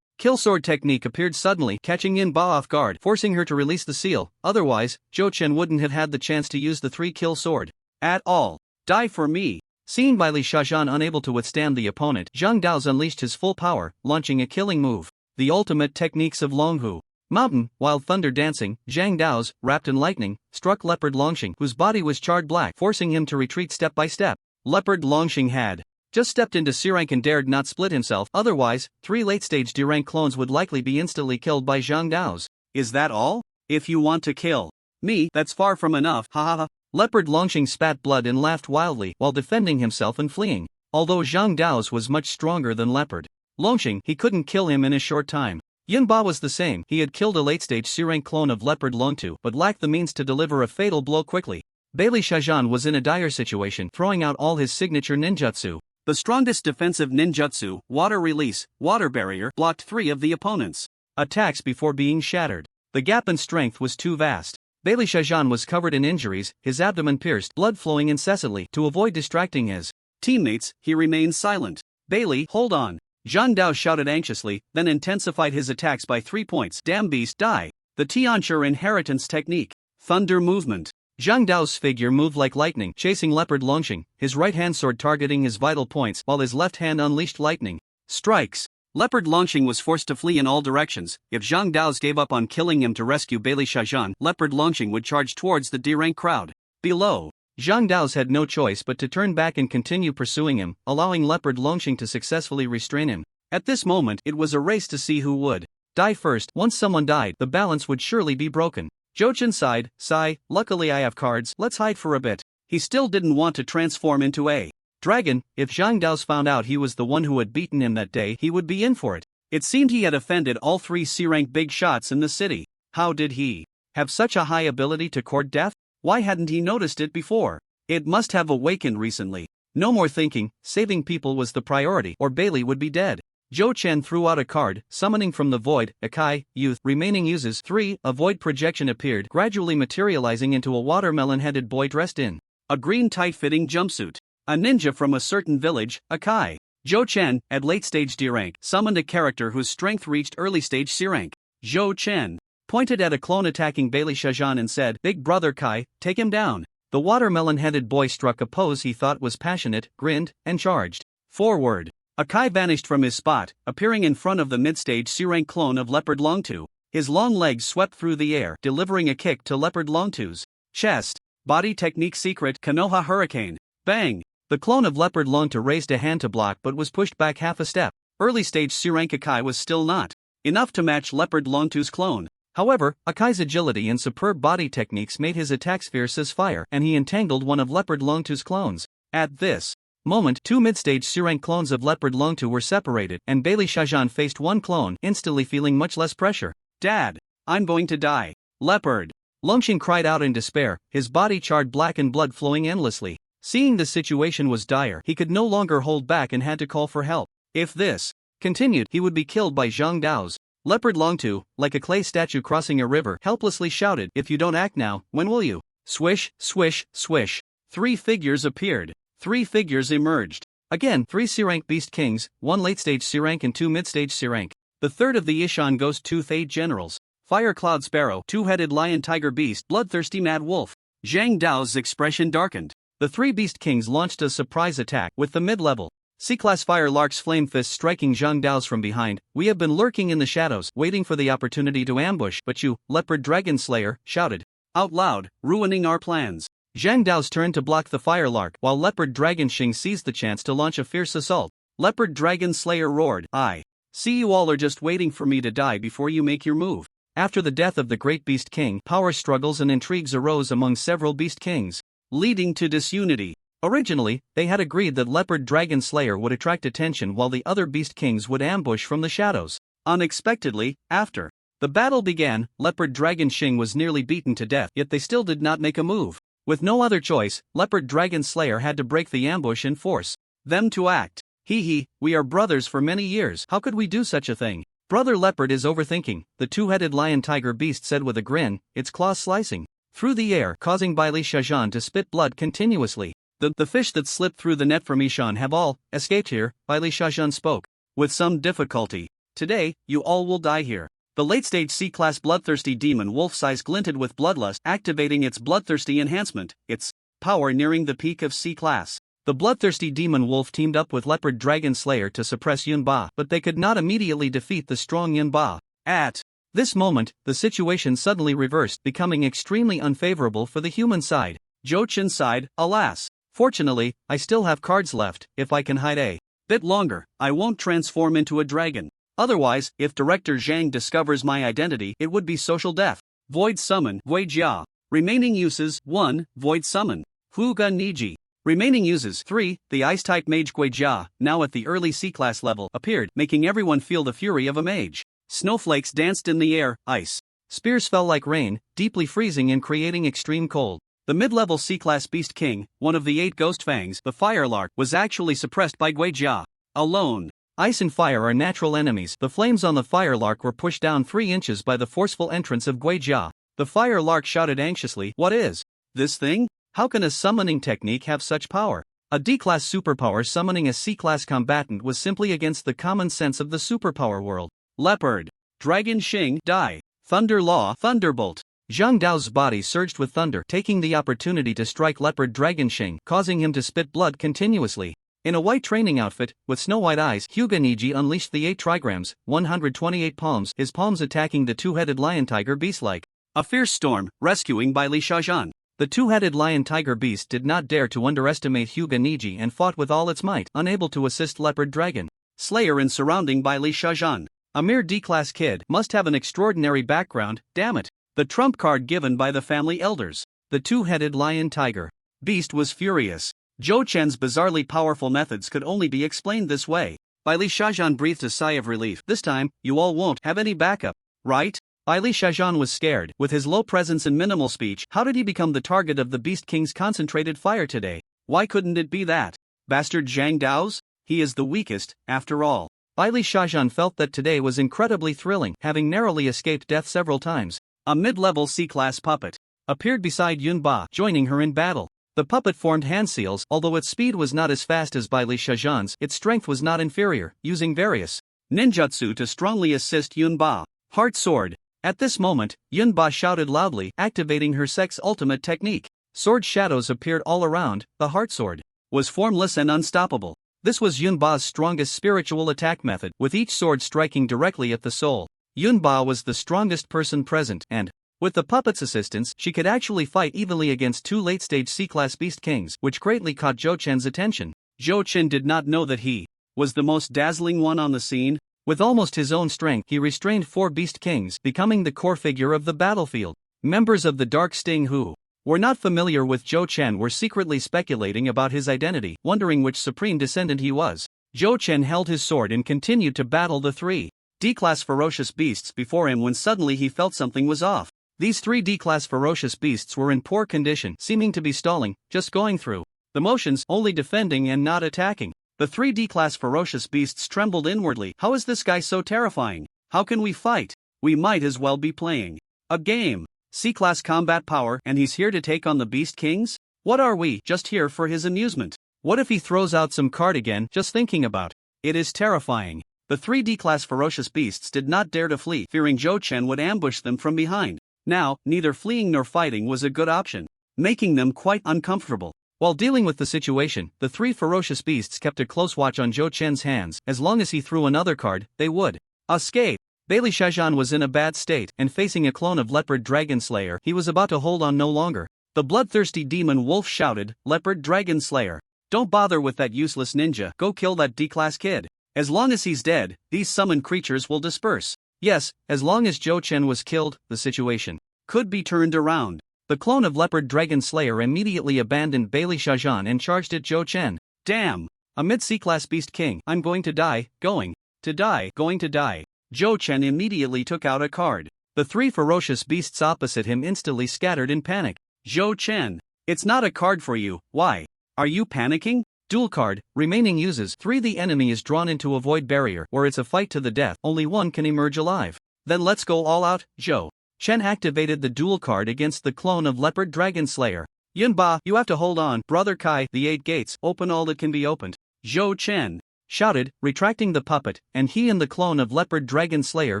kill sword technique appeared suddenly, catching Yunba off guard, forcing her to release the seal. Otherwise, Zhou Chen wouldn't have had the chance to use the kill sword at all. Die for me. Seeing Bailey Shajan unable to withstand the opponent, Zhang Dao's unleashed his full power, launching a killing move. The ultimate techniques of Longhu Mountain, Wild Thunder Dancing. Zhang Dao's, wrapped in lightning, struck Leopard Longxing, whose body was charred black, forcing him to retreat step by step. Leopard Longxing had just stepped into C-rank and dared not split himself, otherwise, three late-stage D-rank clones would likely be instantly killed by Zhang Dao's. Is that all? If you want to kill me, that's far from enough, hahaha. Leopard Longxing spat blood and laughed wildly while defending himself and fleeing. Although Zhang Dao's was much stronger than Leopard Longxing, he couldn't kill him in a short time. Yunba was the same, he had killed a late-stage C-rank clone of Leopard Longtu, but lacked the means to deliver a fatal blow quickly. Bailey Shajan was in a dire situation, throwing out all his signature ninjutsu. The strongest defensive ninjutsu, Water Release, Water Barrier, blocked three of the opponent's attacks before being shattered. The gap in strength was too vast. Bailey Shajan was covered in injuries, his abdomen pierced, blood flowing incessantly. To avoid distracting his teammates, he remained silent. Bailey, hold on. Zhang Dao shouted anxiously, then intensified his attacks by 3 points. Damn beast, die. The Tianchi inheritance technique. Thunder movement. Zhang Dao's figure moved like lightning, chasing Leopard Longxing, his right hand sword targeting his vital points while his left hand unleashed lightning strikes. Leopard Longxing was forced to flee in all directions. If Zhang Dao's gave up on killing him to rescue Bailey Shajan, Leopard Longxing would charge towards the D-rank crowd below. Zhang Dao's had no choice but to turn back and continue pursuing him, allowing Leopard Longxing to successfully restrain him. At this moment, it was a race to see who would die first. Once someone died, the balance would surely be broken. Zhou Chen sighed, "Sigh, luckily I have cards, let's hide for a bit." He still didn't want to transform into a dragon. If Zhang Dao's found out he was the one who had beaten him that day, he would be in for it. It seemed he had offended all three C-rank big shots in the city. How did he have such a high ability to court death? Why hadn't he noticed it before? It must have awakened recently. No more thinking, saving people was the priority, or Bailey would be dead. Zhou Chen threw out a card, summoning from the void, Akai, youth, remaining uses 3, a void projection appeared, gradually materializing into a watermelon-headed boy dressed in a green tight-fitting jumpsuit. A ninja from a certain village, Akai. Zhou Chen, at late-stage D rank, summoned a character whose strength reached early-stage C rank. Zhou Chen pointed at a clone attacking Bailey Shajan and said, "Big brother Kai, take him down." The watermelon-headed boy struck a pose he thought was passionate, grinned, and charged forward. Akai vanished from his spot, appearing in front of the mid-stage C-rank clone of Leopard Longtu. His long legs swept through the air, delivering a kick to Leopard Longtu's chest. Body technique secret, Konoha Hurricane. Bang! The clone of Leopard Longtu raised a hand to block but was pushed back half a step. Early-stage C-rank Akai was still not enough to match Leopard Longtu's clone. However, Akai's agility and superb body techniques made his attacks fierce as fire, and he entangled one of Leopard Longtu's clones. At this moment, 2 mid-stage C-rank clones of Leopard Longtu were separated, and Bailey Shajan faced one clone, instantly feeling much less pressure. "Dad, I'm going to die." Leopard Longxing cried out in despair, his body charred black and blood flowing endlessly. Seeing the situation was dire, he could no longer hold back and had to call for help. If this continued, he would be killed by Zhang Dao's. Leopard Longtu, like a clay statue crossing a river, helplessly shouted, "If you don't act now, when will you?" Swish, swish, swish. 3 figures appeared. 3 figures emerged. Again, 3 C-rank Beast Kings, 1 late-stage C-rank and 2 mid-stage C-rank. The third of the Ishan Ghost Tooth 8 generals. Fire Cloud Sparrow, 2-headed Lion Tiger Beast, Bloodthirsty Mad Wolf. Zhang Dao's expression darkened. The 3 Beast Kings launched a surprise attack, with the mid-level C-class Fire Lark's Flame Fist striking Zhang Dao's from behind. "We have been lurking in the shadows, waiting for the opportunity to ambush, but you, Leopard Dragon Slayer, shouted out loud, ruining our plans." Zhang Dao's turned to block the Fire Lark, while Leopard Dragon Xing seized the chance to launch a fierce assault. Leopard Dragon Slayer roared, "I see you all are just waiting for me to die before you make your move." After the death of the Great Beast King, power struggles and intrigues arose among several Beast Kings, leading to disunity. Originally, they had agreed that Leopard Dragon Slayer would attract attention while the other Beast Kings would ambush from the shadows. Unexpectedly, after the battle began, Leopard Dragon Xing was nearly beaten to death, yet they still did not make a move. With no other choice, Leopard Dragon Slayer had to break the ambush and force them to act. "Hee, we are brothers for many years, how could we do such a thing?" "Brother Leopard is overthinking," the 2-headed Lion Tiger Beast said with a grin, its claws slicing through the air, causing Bailey Shajan to spit blood continuously. The fish that slipped through the net from Ishan have all escaped here," Bailey Shajan spoke with some difficulty. "Today, you all will die here." The late-stage C-class Bloodthirsty Demon Wolf's eyes glinted with bloodlust, activating its Bloodthirsty enhancement, its power nearing the peak of C-class. The Bloodthirsty Demon Wolf teamed up with Leopard Dragon Slayer to suppress Yunba, but they could not immediately defeat the strong Yunba. At this moment, the situation suddenly reversed, becoming extremely unfavorable for the human side. Zhou Chen sighed, "Alas. Fortunately, I still have cards left. If I can hide a bit longer, I won't transform into a dragon. Otherwise, if Director Zhang discovers my identity, it would be social death." Void Summon, Guijia. Remaining uses, 1, Void Summon. Huga Niji. Remaining uses, 3, the Ice-type Mage Guijia, now at the early C-class level, appeared, making everyone feel the fury of a mage. Snowflakes danced in the air, ice spears fell like rain, deeply freezing and creating extreme cold. The mid-level C-class Beast King, one of the 8 Ghost Fangs, the Fire Lark, was actually suppressed by Guijia alone. Ice and fire are natural enemies. The flames on the Fire Lark were pushed down 3 inches by the forceful entrance of Guijia. The Fire Lark shouted anxiously, "What is this thing? How can a summoning technique have such power?" A D-class superpower summoning a C-class combatant was simply against the common sense of the superpower world. Leopard Dragon Xing, die. Thunder Law, Thunderbolt. Zhang Dao's body surged with thunder, taking the opportunity to strike Leopard Dragon Xing, causing him to spit blood continuously. In a white training outfit, with snow-white eyes, Huga Niji unleashed the 8 trigrams, 128 palms, his palms attacking the 2-headed Lion Tiger Beast like a fierce storm, rescuing Bailey Shajan. The 2-headed Lion Tiger Beast did not dare to underestimate Huga Niji and fought with all its might, unable to assist Leopard Dragon Slayer in surrounding Bailey Shajan. A mere D-class kid must have an extraordinary background, damn it. The trump card given by the family elders. The 2-headed Lion Tiger Beast was furious. Zhou Chen's bizarrely powerful methods could only be explained this way. Bailey Shajan breathed a sigh of relief. "This time, you all won't have any backup, right?" Bailey Shajan was scared. With his low presence and minimal speech, how did he become the target of the Beast King's concentrated fire today? Why couldn't it be that bastard Zhang Dao's? He is the weakest, after all. Bailey Shajan felt that today was incredibly thrilling, having narrowly escaped death several times. A mid-level C-class puppet appeared beside Yunba, joining her in battle. The puppet formed hand seals. Although its speed was not as fast as Bailey Shajan's, its strength was not inferior, using various ninjutsu to strongly assist Yunba. Heart Sword. At this moment, Yunba shouted loudly, activating her sex ultimate technique. Sword shadows appeared all around. The Heart Sword was formless and unstoppable. This was Yunba's strongest spiritual attack method, with each sword striking directly at the soul. Yunba was the strongest person present, and with the puppet's assistance, she could actually fight evenly against two late-stage C-class Beast Kings, which greatly caught Zhou Chen's attention. Zhou Chen did not know that he was the most dazzling one on the scene. With almost his own strength, he restrained 4 Beast Kings, becoming the core figure of the battlefield. Members of the Dark Sting who were not familiar with Zhou Chen were secretly speculating about his identity, wondering which supreme descendant he was. Zhou Chen held his sword and continued to battle the 3 D-class ferocious beasts before him when suddenly he felt something was off. These 3 D-class ferocious beasts were in poor condition, seeming to be stalling, just going through the motions, only defending and not attacking. The 3 D-class ferocious beasts trembled inwardly. How is this guy so terrifying? How can we fight? We might as well be playing a game. C-class combat power, and he's here to take on the Beast Kings? What are we, just here for his amusement? What if he throws out some card again? Just thinking about it is terrifying. The 3 D-class ferocious beasts did not dare to flee, fearing Zhou Chen would ambush them from behind. Now, neither fleeing nor fighting was a good option, making them quite uncomfortable. While dealing with the situation, the 3 ferocious beasts kept a close watch on Zhou Chen's hands. As long as he threw another card, they would escape. Bailey Shajan was in a bad state, and facing a clone of Leopard Dragon Slayer, he was about to hold on no longer. The bloodthirsty demon wolf shouted, "Leopard Dragon Slayer, don't bother with that useless ninja, go kill that D-class kid. As long as he's dead, these summoned creatures will disperse." Yes, as long as Zhou Chen was killed, the situation could be turned around. The clone of Leopard Dragon Slayer immediately abandoned Bailey Shajan and charged at Zhou Chen. Damn! A mid-C-class Beast King. I'm going to die, going to die. Zhou Chen immediately took out a card. The 3 ferocious beasts opposite him instantly scattered in panic. Zhou Chen, it's not a card for you. Why are you panicking? Duel card, remaining uses 3. The enemy is drawn into a void barrier, where it's a fight to the death, only one can emerge alive. Then let's go all out. Zhou Chen activated the duel card against the clone of Leopard Dragon Slayer. Yunba, you have to hold on. Brother Kai, the 8 gates, open all that can be opened. Zhou Chen shouted, retracting the puppet, and he and the clone of Leopard Dragon Slayer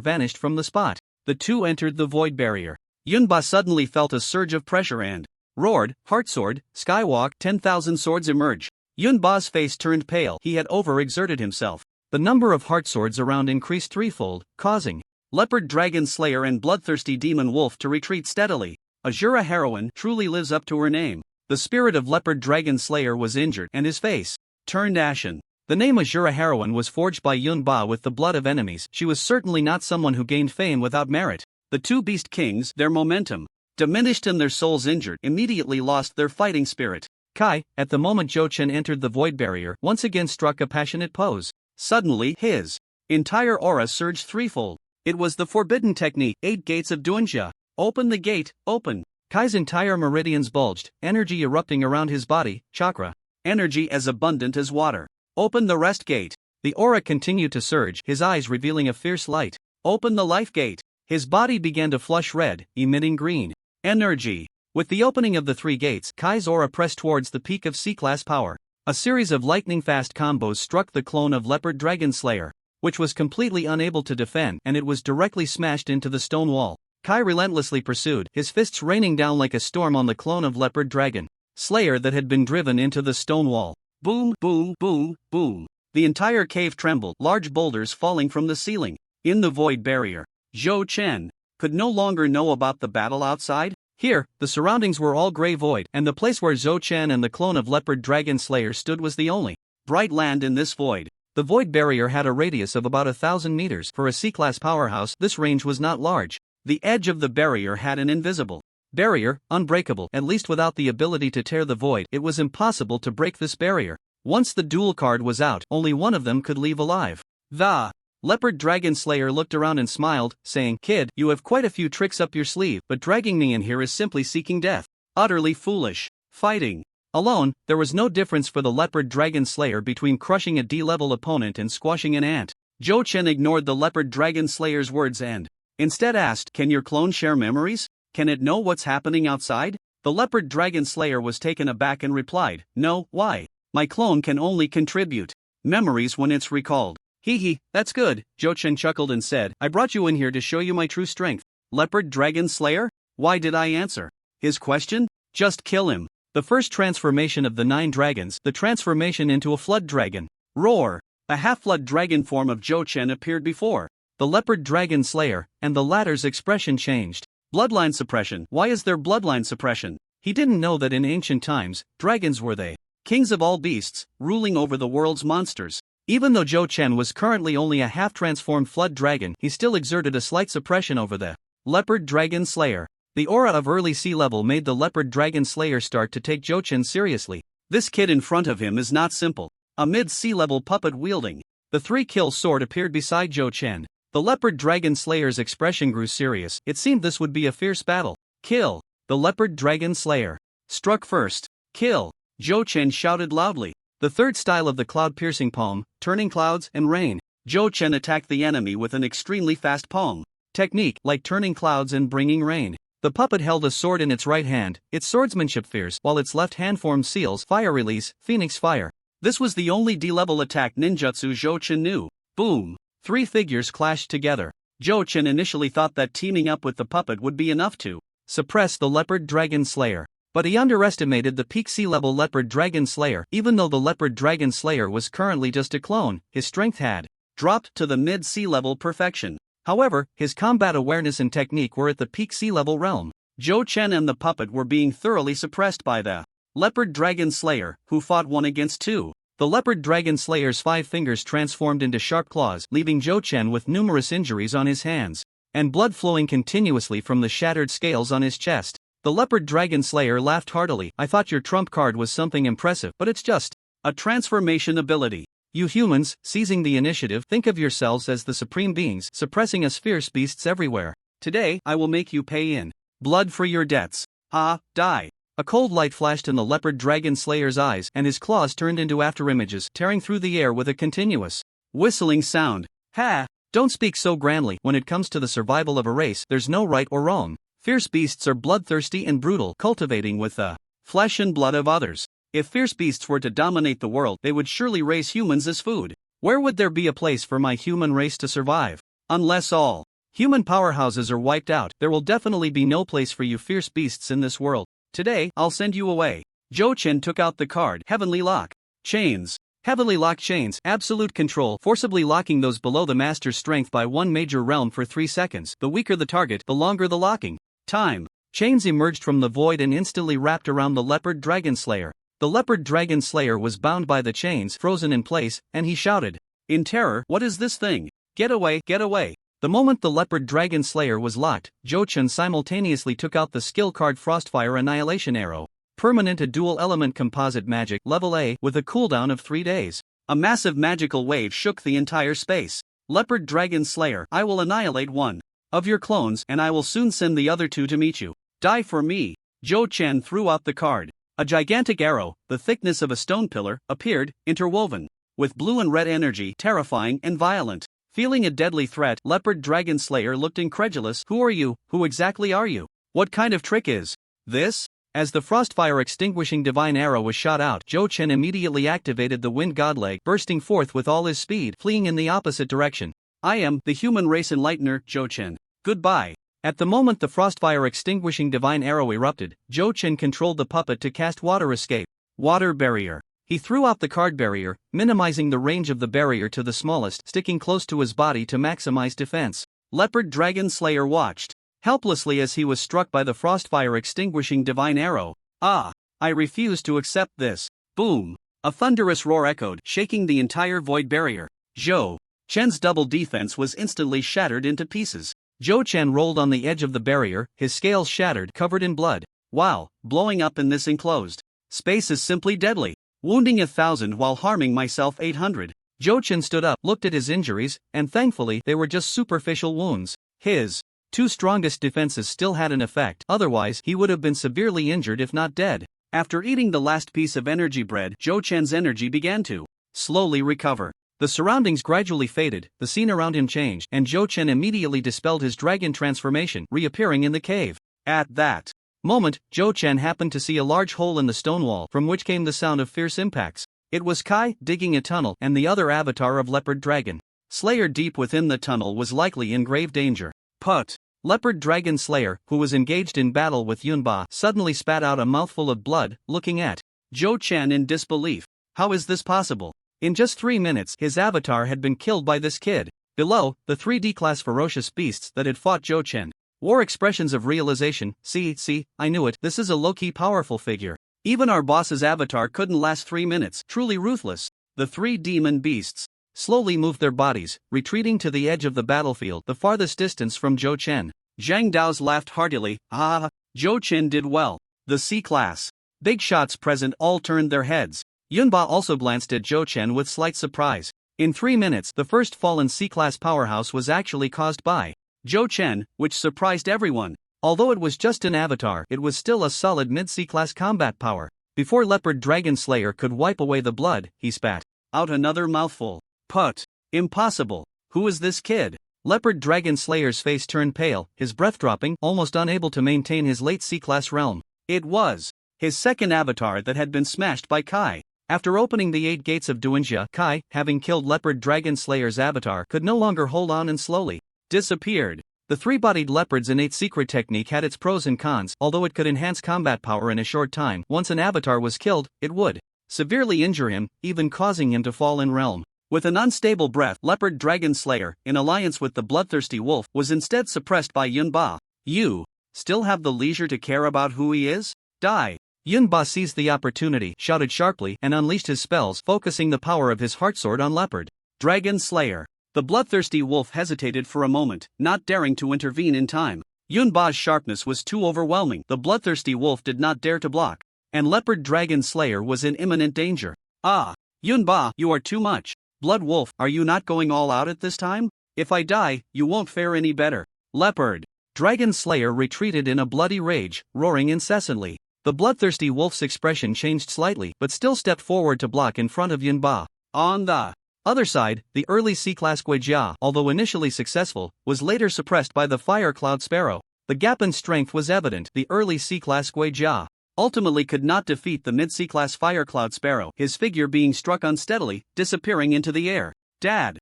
vanished from the spot. The 2 entered the void barrier. Yunba suddenly felt a surge of pressure and roared, "Heart Sword, Skywalk." 10,000 swords emerge. Yunba's face turned pale. He had overexerted himself. The number of heart swords around increased threefold, causing Leopard Dragon Slayer and bloodthirsty demon wolf to retreat steadily. Azura heroine truly lives up to her name. The spirit of Leopard Dragon Slayer was injured, and his face turned ashen. The name Azura heroine was forged by Yunba with the blood of enemies. She was certainly not someone who gained fame without merit. The 2 Beast Kings, their momentum diminished and their souls injured, immediately lost their fighting spirit. Kai, at the moment Zhou Chen entered the void barrier, once again struck a passionate pose. Suddenly, his entire aura surged threefold. It was the forbidden technique, 8 gates of Duanjia. Open the gate, open. Kai's entire meridians bulged, energy erupting around his body, chakra energy as abundant as water. Open the rest gate. The aura continued to surge, his eyes revealing a fierce light. Open the life gate. His body began to flush red, emitting green energy. With the opening of the 3 gates, Kai's aura pressed towards the peak of C-class power. A series of lightning-fast combos struck the clone of Leopard Dragon Slayer, which was completely unable to defend, and it was directly smashed into the stone wall. Kai relentlessly pursued, his fists raining down like a storm on the clone of Leopard Dragon Slayer that had been driven into the stone wall. Boom, boom, boom, boom. The entire cave trembled, large boulders falling from the ceiling. In the void barrier, Zhou Chen could no longer know about the battle outside. Here, the surroundings were all gray void, and the place where Zhou Chen and the clone of Leopard Dragon Slayer stood was the only bright land in this void. The void barrier had a radius of about 1,000 meters. For a C-class powerhouse, this range was not large. The edge of the barrier had an invisible barrier, unbreakable. At least without the ability to tear the void, it was impossible to break this barrier. Once the duel card was out, only one of them could leave alive. The Leopard Dragon Slayer looked around and smiled, saying, "Kid, you have quite a few tricks up your sleeve, but dragging me in here is simply seeking death. Utterly foolish. Fighting alone, there was no difference for the Leopard Dragon Slayer between crushing a D-level opponent and squashing an ant." Zhou Chen ignored the Leopard Dragon Slayer's words and instead asked, "Can your clone share memories? Can it know what's happening outside?" The Leopard Dragon Slayer was taken aback and replied, "No, why? My clone can only contribute memories when it's recalled." "Hee, that's good," Zhou Chen chuckled and said, "I brought you in here to show you my true strength." Leopard Dragon Slayer? Why did I answer his question? Just kill him. The first transformation of the 9 dragons, the transformation into a flood dragon. Roar! A half-flood dragon form of Zhou Chen appeared before the Leopard Dragon Slayer, and the latter's expression changed. Bloodline suppression. Why is there bloodline suppression? He didn't know that in ancient times, dragons were the kings of all beasts, ruling over the world's monsters. Even though Zhou Chen was currently only a half-transformed flood dragon, he still exerted a slight suppression over the Leopard Dragon Slayer. The aura of early sea level made the Leopard Dragon Slayer start to take Zhou Chen seriously. This kid in front of him is not simple. A mid-sea level puppet wielding the 3-kill sword appeared beside Zhou Chen. The Leopard Dragon Slayer's expression grew serious. It seemed this would be a fierce battle. Kill! The Leopard Dragon Slayer struck first. Kill! Zhou Chen shouted loudly. The third style of the cloud-piercing palm, turning clouds and rain. Zhou Chen attacked the enemy with an extremely fast palm technique, like turning clouds and bringing rain. The puppet held a sword in its right hand, its swordsmanship fierce, while its left hand formed seals, fire release, phoenix fire. This was the only D-level attack ninjutsu Zhou Chen knew. Boom! 3 figures clashed together. Zhou Chen initially thought that teaming up with the puppet would be enough to suppress the Leopard Dragon Slayer. But he underestimated the peak sea-level Leopard Dragon Slayer. Even though the Leopard Dragon Slayer was currently just a clone, his strength had dropped to the mid-sea level perfection. However, his combat awareness and technique were at the peak sea level realm. Zhou Chen and the puppet were being thoroughly suppressed by the Leopard Dragon Slayer, who fought 1 against 2. The Leopard Dragon Slayer's 5 fingers transformed into sharp claws, leaving Zhou Chen with numerous injuries on his hands, and blood flowing continuously from the shattered scales on his chest. The Leopard Dragon Slayer laughed heartily. "I thought your trump card was something impressive, but it's just a transformation ability. You humans, seizing the initiative, think of yourselves as the supreme beings, suppressing us fierce beasts everywhere. Today, I will make you pay in blood for your debts. Die." A cold light flashed in the Leopard Dragon Slayer's eyes, and his claws turned into afterimages, tearing through the air with a continuous whistling sound. "Ha! Don't speak so grandly. When it comes to the survival of a race, there's no right or wrong. Fierce beasts are bloodthirsty and brutal, cultivating with the flesh and blood of others. If fierce beasts were to dominate the world, they would surely raise humans as food. Where would there be a place for my human race to survive? Unless all human powerhouses are wiped out, there will definitely be no place for you fierce beasts in this world. Today, I'll send you away." Zhou Chen took out the card, Heavenly Lock. Chains. Heavily locked chains, absolute control, forcibly locking those below the master's strength by 1 major realm for 3 seconds. The weaker the target, the longer the locking time. Chains emerged from the void and instantly wrapped around the Leopard Dragon Slayer. The Leopard Dragon Slayer was bound by the chains, frozen in place, and he shouted in terror, "What is this thing? Get away, get away." The moment the Leopard Dragon Slayer was locked, Zhou Chen simultaneously took out the skill card Frostfire Annihilation Arrow. Permanent, a dual-element composite magic, level A, with a cooldown of 3 days. A massive magical wave shook the entire space. "Leopard Dragon Slayer, I will annihilate 1 of your clones, and I will soon send the other 2 to meet you. Die for me." Zhou Chen threw out the card. A gigantic arrow, the thickness of a stone pillar, appeared, interwoven with blue and red energy, terrifying and violent. Feeling a deadly threat, Leopard Dragon Slayer looked incredulous. "Who are you? Who exactly are you? What kind of trick is this?" As the Frostfire extinguishing divine arrow was shot out, Zhou Chen immediately activated the Wind Godleg, bursting forth with all his speed, fleeing in the opposite direction. "I am the human race enlightener, Zhou Chen. Goodbye." At the moment the Frostfire extinguishing divine arrow erupted, Zhou Chen controlled the puppet to cast Water Escape. Water Barrier. He threw out the card barrier, minimizing the range of the barrier to the smallest, sticking close to his body to maximize defense. Leopard Dragon Slayer watched helplessly as he was struck by the Frostfire extinguishing divine arrow. "I refuse to accept this." Boom! A thunderous roar echoed, shaking the entire void barrier. Zhou Chen's double defense was instantly shattered into pieces. Zhou Chen rolled on the edge of the barrier, his scales shattered, covered in blood. "Wow, blowing up in this enclosed space is simply deadly. Wounding 1,000 while harming myself 800. Zhou Chen stood up, looked at his injuries, and thankfully they were just superficial wounds. His two strongest defenses still had an effect, otherwise he would have been severely injured if not dead. After eating the last piece of energy bread, Zhou Chen's energy began to slowly recover. The surroundings gradually faded, the scene around him changed, and Zhou Chen immediately dispelled his dragon transformation, reappearing in the cave. At that moment, Zhou Chen happened to see a large hole in the stone wall from which came the sound of fierce impacts. It was Kai digging a tunnel, and the other avatar of Leopard Dragon Slayer deep within the tunnel was likely in grave danger. But Leopard Dragon Slayer, who was engaged in battle with Yunba, suddenly spat out a mouthful of blood, looking at Zhou Chen in disbelief. How is this possible? In just 3 minutes, his avatar had been killed by this kid. Below, the 3D class ferocious beasts that had fought Zhou Chen wore expressions of realization. See, I knew it, this is a low-key powerful figure. Even our boss's avatar couldn't last 3 minutes, truly ruthless. The 3 demon beasts slowly moved their bodies, retreating to the edge of the battlefield, the farthest distance from Zhou Chen. Zhang Dao's laughed heartily. Zhou Chen did well. The C-class big shots present all turned their heads. Yunba also glanced at Zhou Chen with slight surprise. In 3 minutes, the first fallen C-class powerhouse was actually caused by Zhou Chen, which surprised everyone. Although it was just an avatar, it was still a solid mid-C-class combat power. Before Leopard Dragon Slayer could wipe away the blood, he spat out another mouthful. Put. Impossible. Who is this kid? Leopard Dragon Slayer's face turned pale, his breath dropping, almost unable to maintain his late C-class realm. It was his second avatar that had been smashed by Kai. After opening the 8 gates of Duanjia, Kai, having killed Leopard Dragon Slayer's avatar, could no longer hold on and slowly disappeared. The 3-bodied leopard's innate secret technique had its pros and cons. Although it could enhance combat power in a short time, once an avatar was killed, it would severely injure him, even causing him to fall in realm. With an unstable breath, Leopard Dragon Slayer, in alliance with the bloodthirsty wolf, was instead suppressed by Yunba. You still have the leisure to care about who he is? Die! Yunba seized the opportunity, shouted sharply, and unleashed his spells, focusing the power of his heartsword on Leopard Dragon Slayer. The bloodthirsty wolf hesitated for a moment, not daring to intervene in time. Yunba's sharpness was too overwhelming. The bloodthirsty wolf did not dare to block, and Leopard Dragon Slayer was in imminent danger. Yunba, you are too much. Blood Wolf, are you not going all out at this time? If I die, you won't fare any better. Leopard Dragon Slayer retreated in a bloody rage, roaring incessantly. The bloodthirsty wolf's expression changed slightly, but still stepped forward to block in front of Yunba. On the other side, the early C-class Guijia, although initially successful, was later suppressed by the Fire Cloud Sparrow. The gap in strength was evident. The early C-class Guijia ultimately could not defeat the mid-C-class Fire Cloud Sparrow, his figure being struck unsteadily, disappearing into the air. Dad!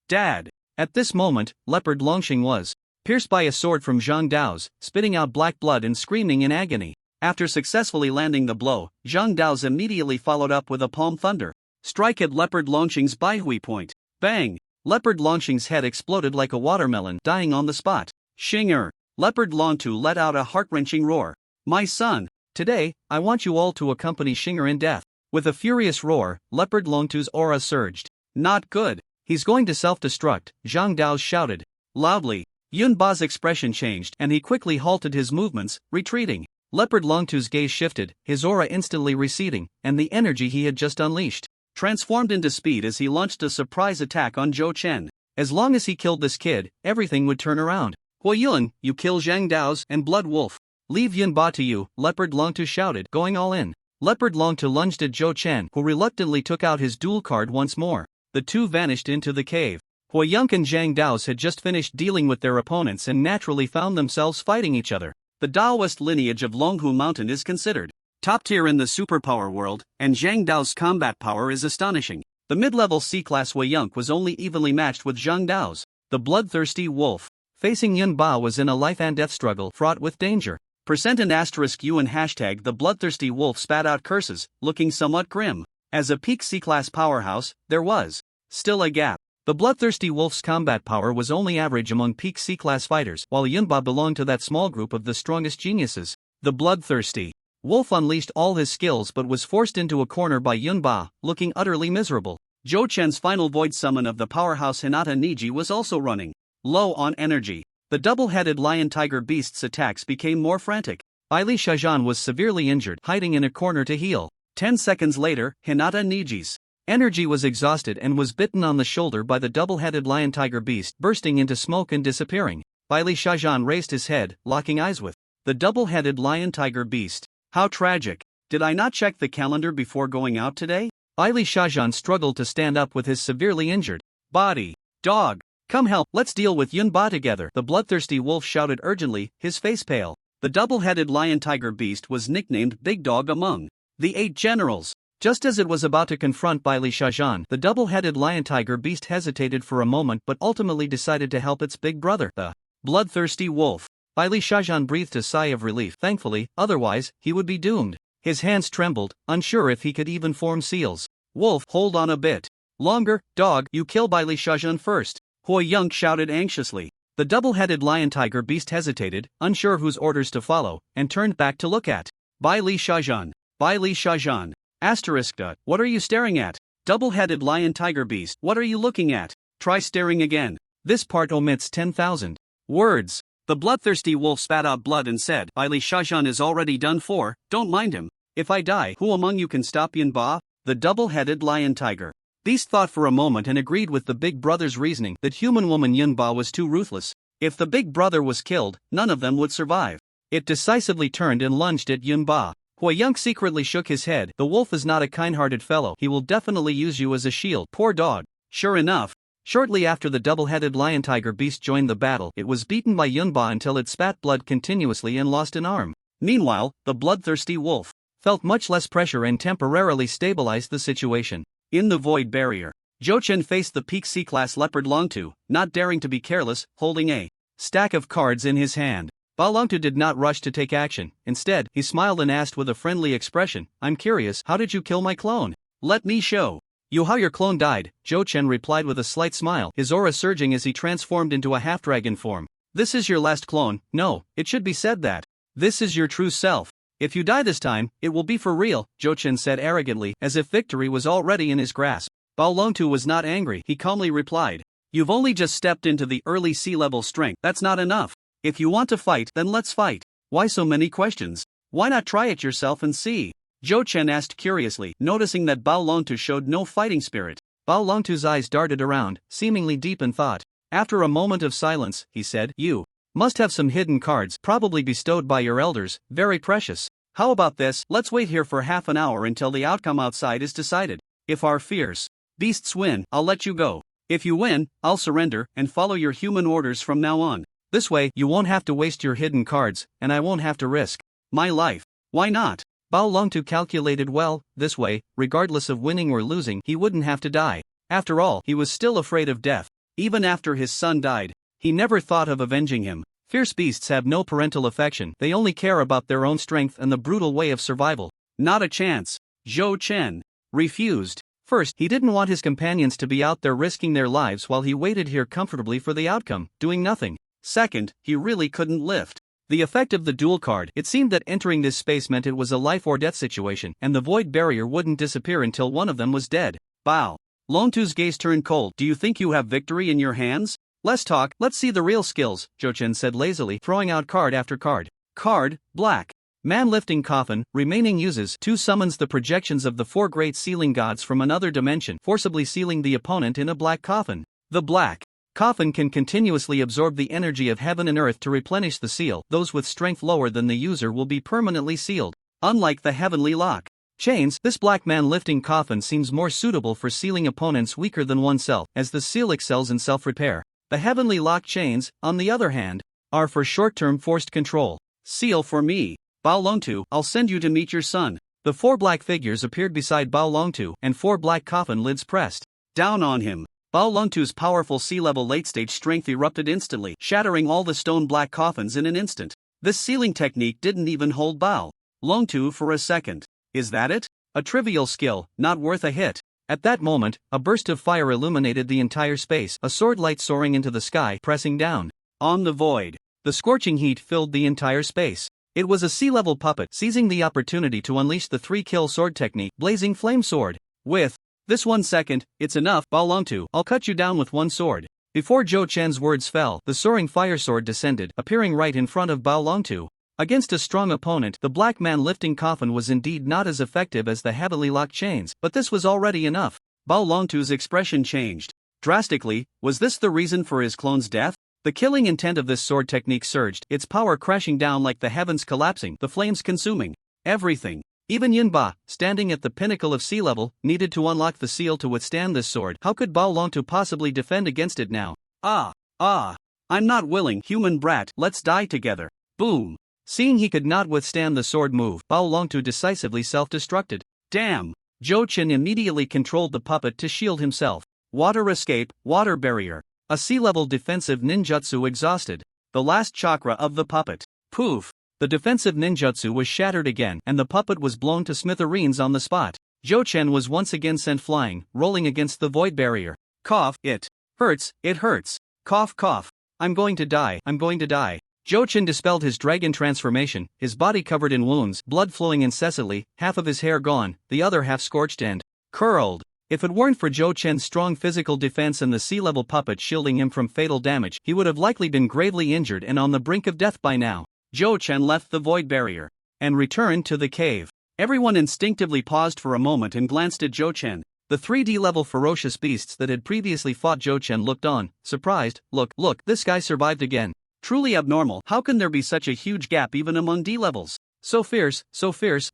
Dad! At this moment, Leopard Longxing was pierced by a sword from Zhang Dao's, spitting out black blood and screaming in agony. After successfully landing the blow, Zhang Dao's immediately followed up with a palm thunder strike at Leopard Longxing's Baihui point. Bang! Leopard Longxing's head exploded like a watermelon, dying on the spot. Xinger! Leopard Longtu let out a heart-wrenching roar. My son! Today, I want you all to accompany Xinger in death. With a furious roar, Leopard Longtu's aura surged. Not good. He's going to self-destruct, Zhang Dao shouted loudly. Yunba's expression changed, and he quickly halted his movements, retreating. Leopard Longtu's gaze shifted, his aura instantly receding, and the energy he had just unleashed transformed into speed as he launched a surprise attack on Zhou Chen. As long as he killed this kid, everything would turn around. Huayun, you kill Zhang Dao's and Blood Wolf. Leave Yunba to you, Leopard Longtu shouted, going all in. Leopard Longtu lunged at Zhou Chen, who reluctantly took out his dual card once more. The two vanished into the cave. Huayun and Zhang Dao's had just finished dealing with their opponents and naturally found themselves fighting each other. The Daoist lineage of Longhu Mountain is considered top tier in the superpower world, and Zhang Dao's combat power is astonishing. The mid-level C-class Huayun was only evenly matched with Zhang Dao's. The bloodthirsty wolf facing Yunba was in a life-and-death struggle fraught with danger. %U and hashtag the bloodthirsty wolf spat out curses, looking somewhat grim. As a peak C-class powerhouse, there was still a gap. The bloodthirsty wolf's combat power was only average among peak C-class fighters, while Yunba belonged to that small group of the strongest geniuses. The bloodthirsty wolf unleashed all his skills but was forced into a corner by Yunba, looking utterly miserable. Zhou Chen's final void summon of the powerhouse Hinata Niji was also running low on energy. The double-headed lion-tiger beast's attacks became more frantic. Aili Shajan was severely injured, hiding in a corner to heal. 10 seconds later, Hinata Niji's Energy was exhausted and was bitten on the shoulder by the double-headed lion-tiger beast, bursting into smoke and disappearing. Bailey Shajan raised his head, locking eyes with the double-headed lion-tiger beast. How tragic. Did I not check the calendar before going out today? Bailey Shajan struggled to stand up with his severely injured body. Dog, come help, let's deal with Yunba together. The bloodthirsty wolf shouted urgently, his face pale. The double-headed lion-tiger beast was nicknamed Big Dog among the 8 generals. Just as it was about to confront Bailey Shajan, the double-headed lion-tiger beast hesitated for a moment but ultimately decided to help its big brother, the bloodthirsty wolf. Bailey Shajan breathed a sigh of relief. Thankfully, otherwise, he would be doomed. His hands trembled, unsure if he could even form seals. Wolf, hold on a bit longer. Dog, you kill Bailey Shajan first. Hui Yung shouted anxiously. The double-headed lion-tiger beast hesitated, unsure whose orders to follow, and turned back to look at Bailey Shajan. Bailey Shajan. Asterisk. What are you staring at? Double-headed lion-tiger beast, what are you looking at? Try staring again. This part omits 10,000 words. The bloodthirsty wolf spat out blood and said, Bailey Shajan is already done for, don't mind him. If I die, who among you can stop Yunba? The double-headed lion-tiger beast thought for a moment and agreed with the big brother's reasoning that human woman Yunba was too ruthless. If the big brother was killed, none of them would survive. It decisively turned and lunged at Yunba. Hui Yung secretly shook his head. The wolf is not a kind-hearted fellow. He will definitely use you as a shield. Poor dog. Sure enough. Shortly after the double-headed lion-tiger beast joined the battle, it was beaten by Yunba until it spat blood continuously and lost an arm. Meanwhile, the bloodthirsty wolf felt much less pressure and temporarily stabilized the situation. In the void barrier, Zhou Chen faced the peak C-class leopard Longtu, not daring to be careless, holding a stack of cards in his hand. Bao Longtu did not rush to take action. Instead, he smiled and asked with a friendly expression, I'm curious, how did you kill my clone? Let me show you how your clone died, Zhou Chen replied with a slight smile, his aura surging as he transformed into a half-dragon form. This is your last clone. No, it should be said that this is your true self. If you die this time, it will be for real, Zhou Chen said arrogantly, as if victory was already in his grasp. Bao Longtu was not angry. He calmly replied, you've only just stepped into the early C-level strength. That's not enough. If you want to fight, then let's fight. Why so many questions? Why not try it yourself and see? Zhou Chen asked curiously, noticing that Bao Longtu showed no fighting spirit. Bao Longtu's eyes darted around, seemingly deep in thought. After a moment of silence, he said, you must have some hidden cards, probably bestowed by your elders, very precious. How about this? Let's wait here for half an hour until the outcome outside is decided. If our fierce beasts win, I'll let you go. If you win, I'll surrender and follow your human orders from now on. This way, you won't have to waste your hidden cards, and I won't have to risk my life. Why not? Bao Longtu calculated well. This way, regardless of winning or losing, he wouldn't have to die. After all, he was still afraid of death. Even after his son died, he never thought of avenging him. Fierce beasts have no parental affection. They only care about their own strength and the brutal way of survival. Not a chance. Zhou Chen refused. First, he didn't want his companions to be out there risking their lives while he waited here comfortably for the outcome, doing nothing. Second, he really couldn't lift the effect of the duel card. It seemed that entering this space meant it was a life-or-death situation, and the void barrier wouldn't disappear until one of them was dead. Bao Longtu's gaze turned cold. Do you think you have victory in your hands? Less talk, let's see the real skills, Zhou Chen said lazily, throwing out card after card. Card, black. Man lifting coffin, remaining uses 2 summons the projections of the 4 great sealing gods from another dimension, forcibly sealing the opponent in a black coffin. The black coffin can continuously absorb the energy of heaven and earth to replenish the seal. Those with strength lower than the user will be permanently sealed. Unlike the heavenly lock chains, this black man lifting coffin seems more suitable for sealing opponents weaker than oneself, as the seal excels in self-repair. The heavenly lock chains, on the other hand, are for short-term forced control. Seal for me. Bao Longtu, I'll send you to meet your son. The 4 black figures appeared beside Bao Longtu, and 4 black coffin lids pressed down on him. Bao Longtu's powerful C-level late-stage strength erupted instantly, shattering all the stone black coffins in an instant. This sealing technique didn't even hold Bao Longtu for a second. Is that it? A trivial skill, not worth a hit. At that moment, a burst of fire illuminated the entire space, a sword light soaring into the sky, pressing down on the void. The scorching heat filled the entire space. It was a C-level puppet, seizing the opportunity to unleash the 3-kill sword technique, Blazing Flame Sword. With this 1 second, it's enough, Bao Longtu, I'll cut you down with 1 sword. Before Zhou Chen's words fell, the soaring fire sword descended, appearing right in front of Bao Longtu. Against a strong opponent, the black man lifting coffin was indeed not as effective as the heavily locked chains, but this was already enough. Bao Longtu's expression changed. Drastically, was this the reason for his clone's death? The killing intent of this sword technique surged, its power crashing down like the heavens collapsing, the flames consuming everything. Even Yunba, standing at the pinnacle of sea level, needed to unlock the seal to withstand this sword. How could Bao Longtu possibly defend against it now? I'm not willing, human brat, let's die together. Boom. Seeing he could not withstand the sword move, Bao Longtu decisively self-destructed. Damn. Zhou Chen immediately controlled the puppet to shield himself. Water escape, water barrier. A sea-level defensive ninjutsu exhausted. The last chakra of the puppet. Poof. The defensive ninjutsu was shattered again and the puppet was blown to smithereens on the spot. Zhou Chen was once again sent flying, rolling against the void barrier. Cough, it hurts, it hurts. Cough, cough. I'm going to die, I'm going to die. Zhou Chen dispelled his dragon transformation, his body covered in wounds, blood flowing incessantly, half of his hair gone, the other half scorched and curled. If it weren't for Zhou Chen's strong physical defense and the sea-level puppet shielding him from fatal damage, he would have likely been gravely injured and on the brink of death by now. Zhou Chen left the void barrier and returned to the cave. Everyone instinctively paused for a moment and glanced at Zhou Chen. The 3D-level ferocious beasts that had previously fought Zhou Chen looked on, surprised. Look, this guy survived again. Truly abnormal. How can there be such a huge gap even among D-levels? So fierce,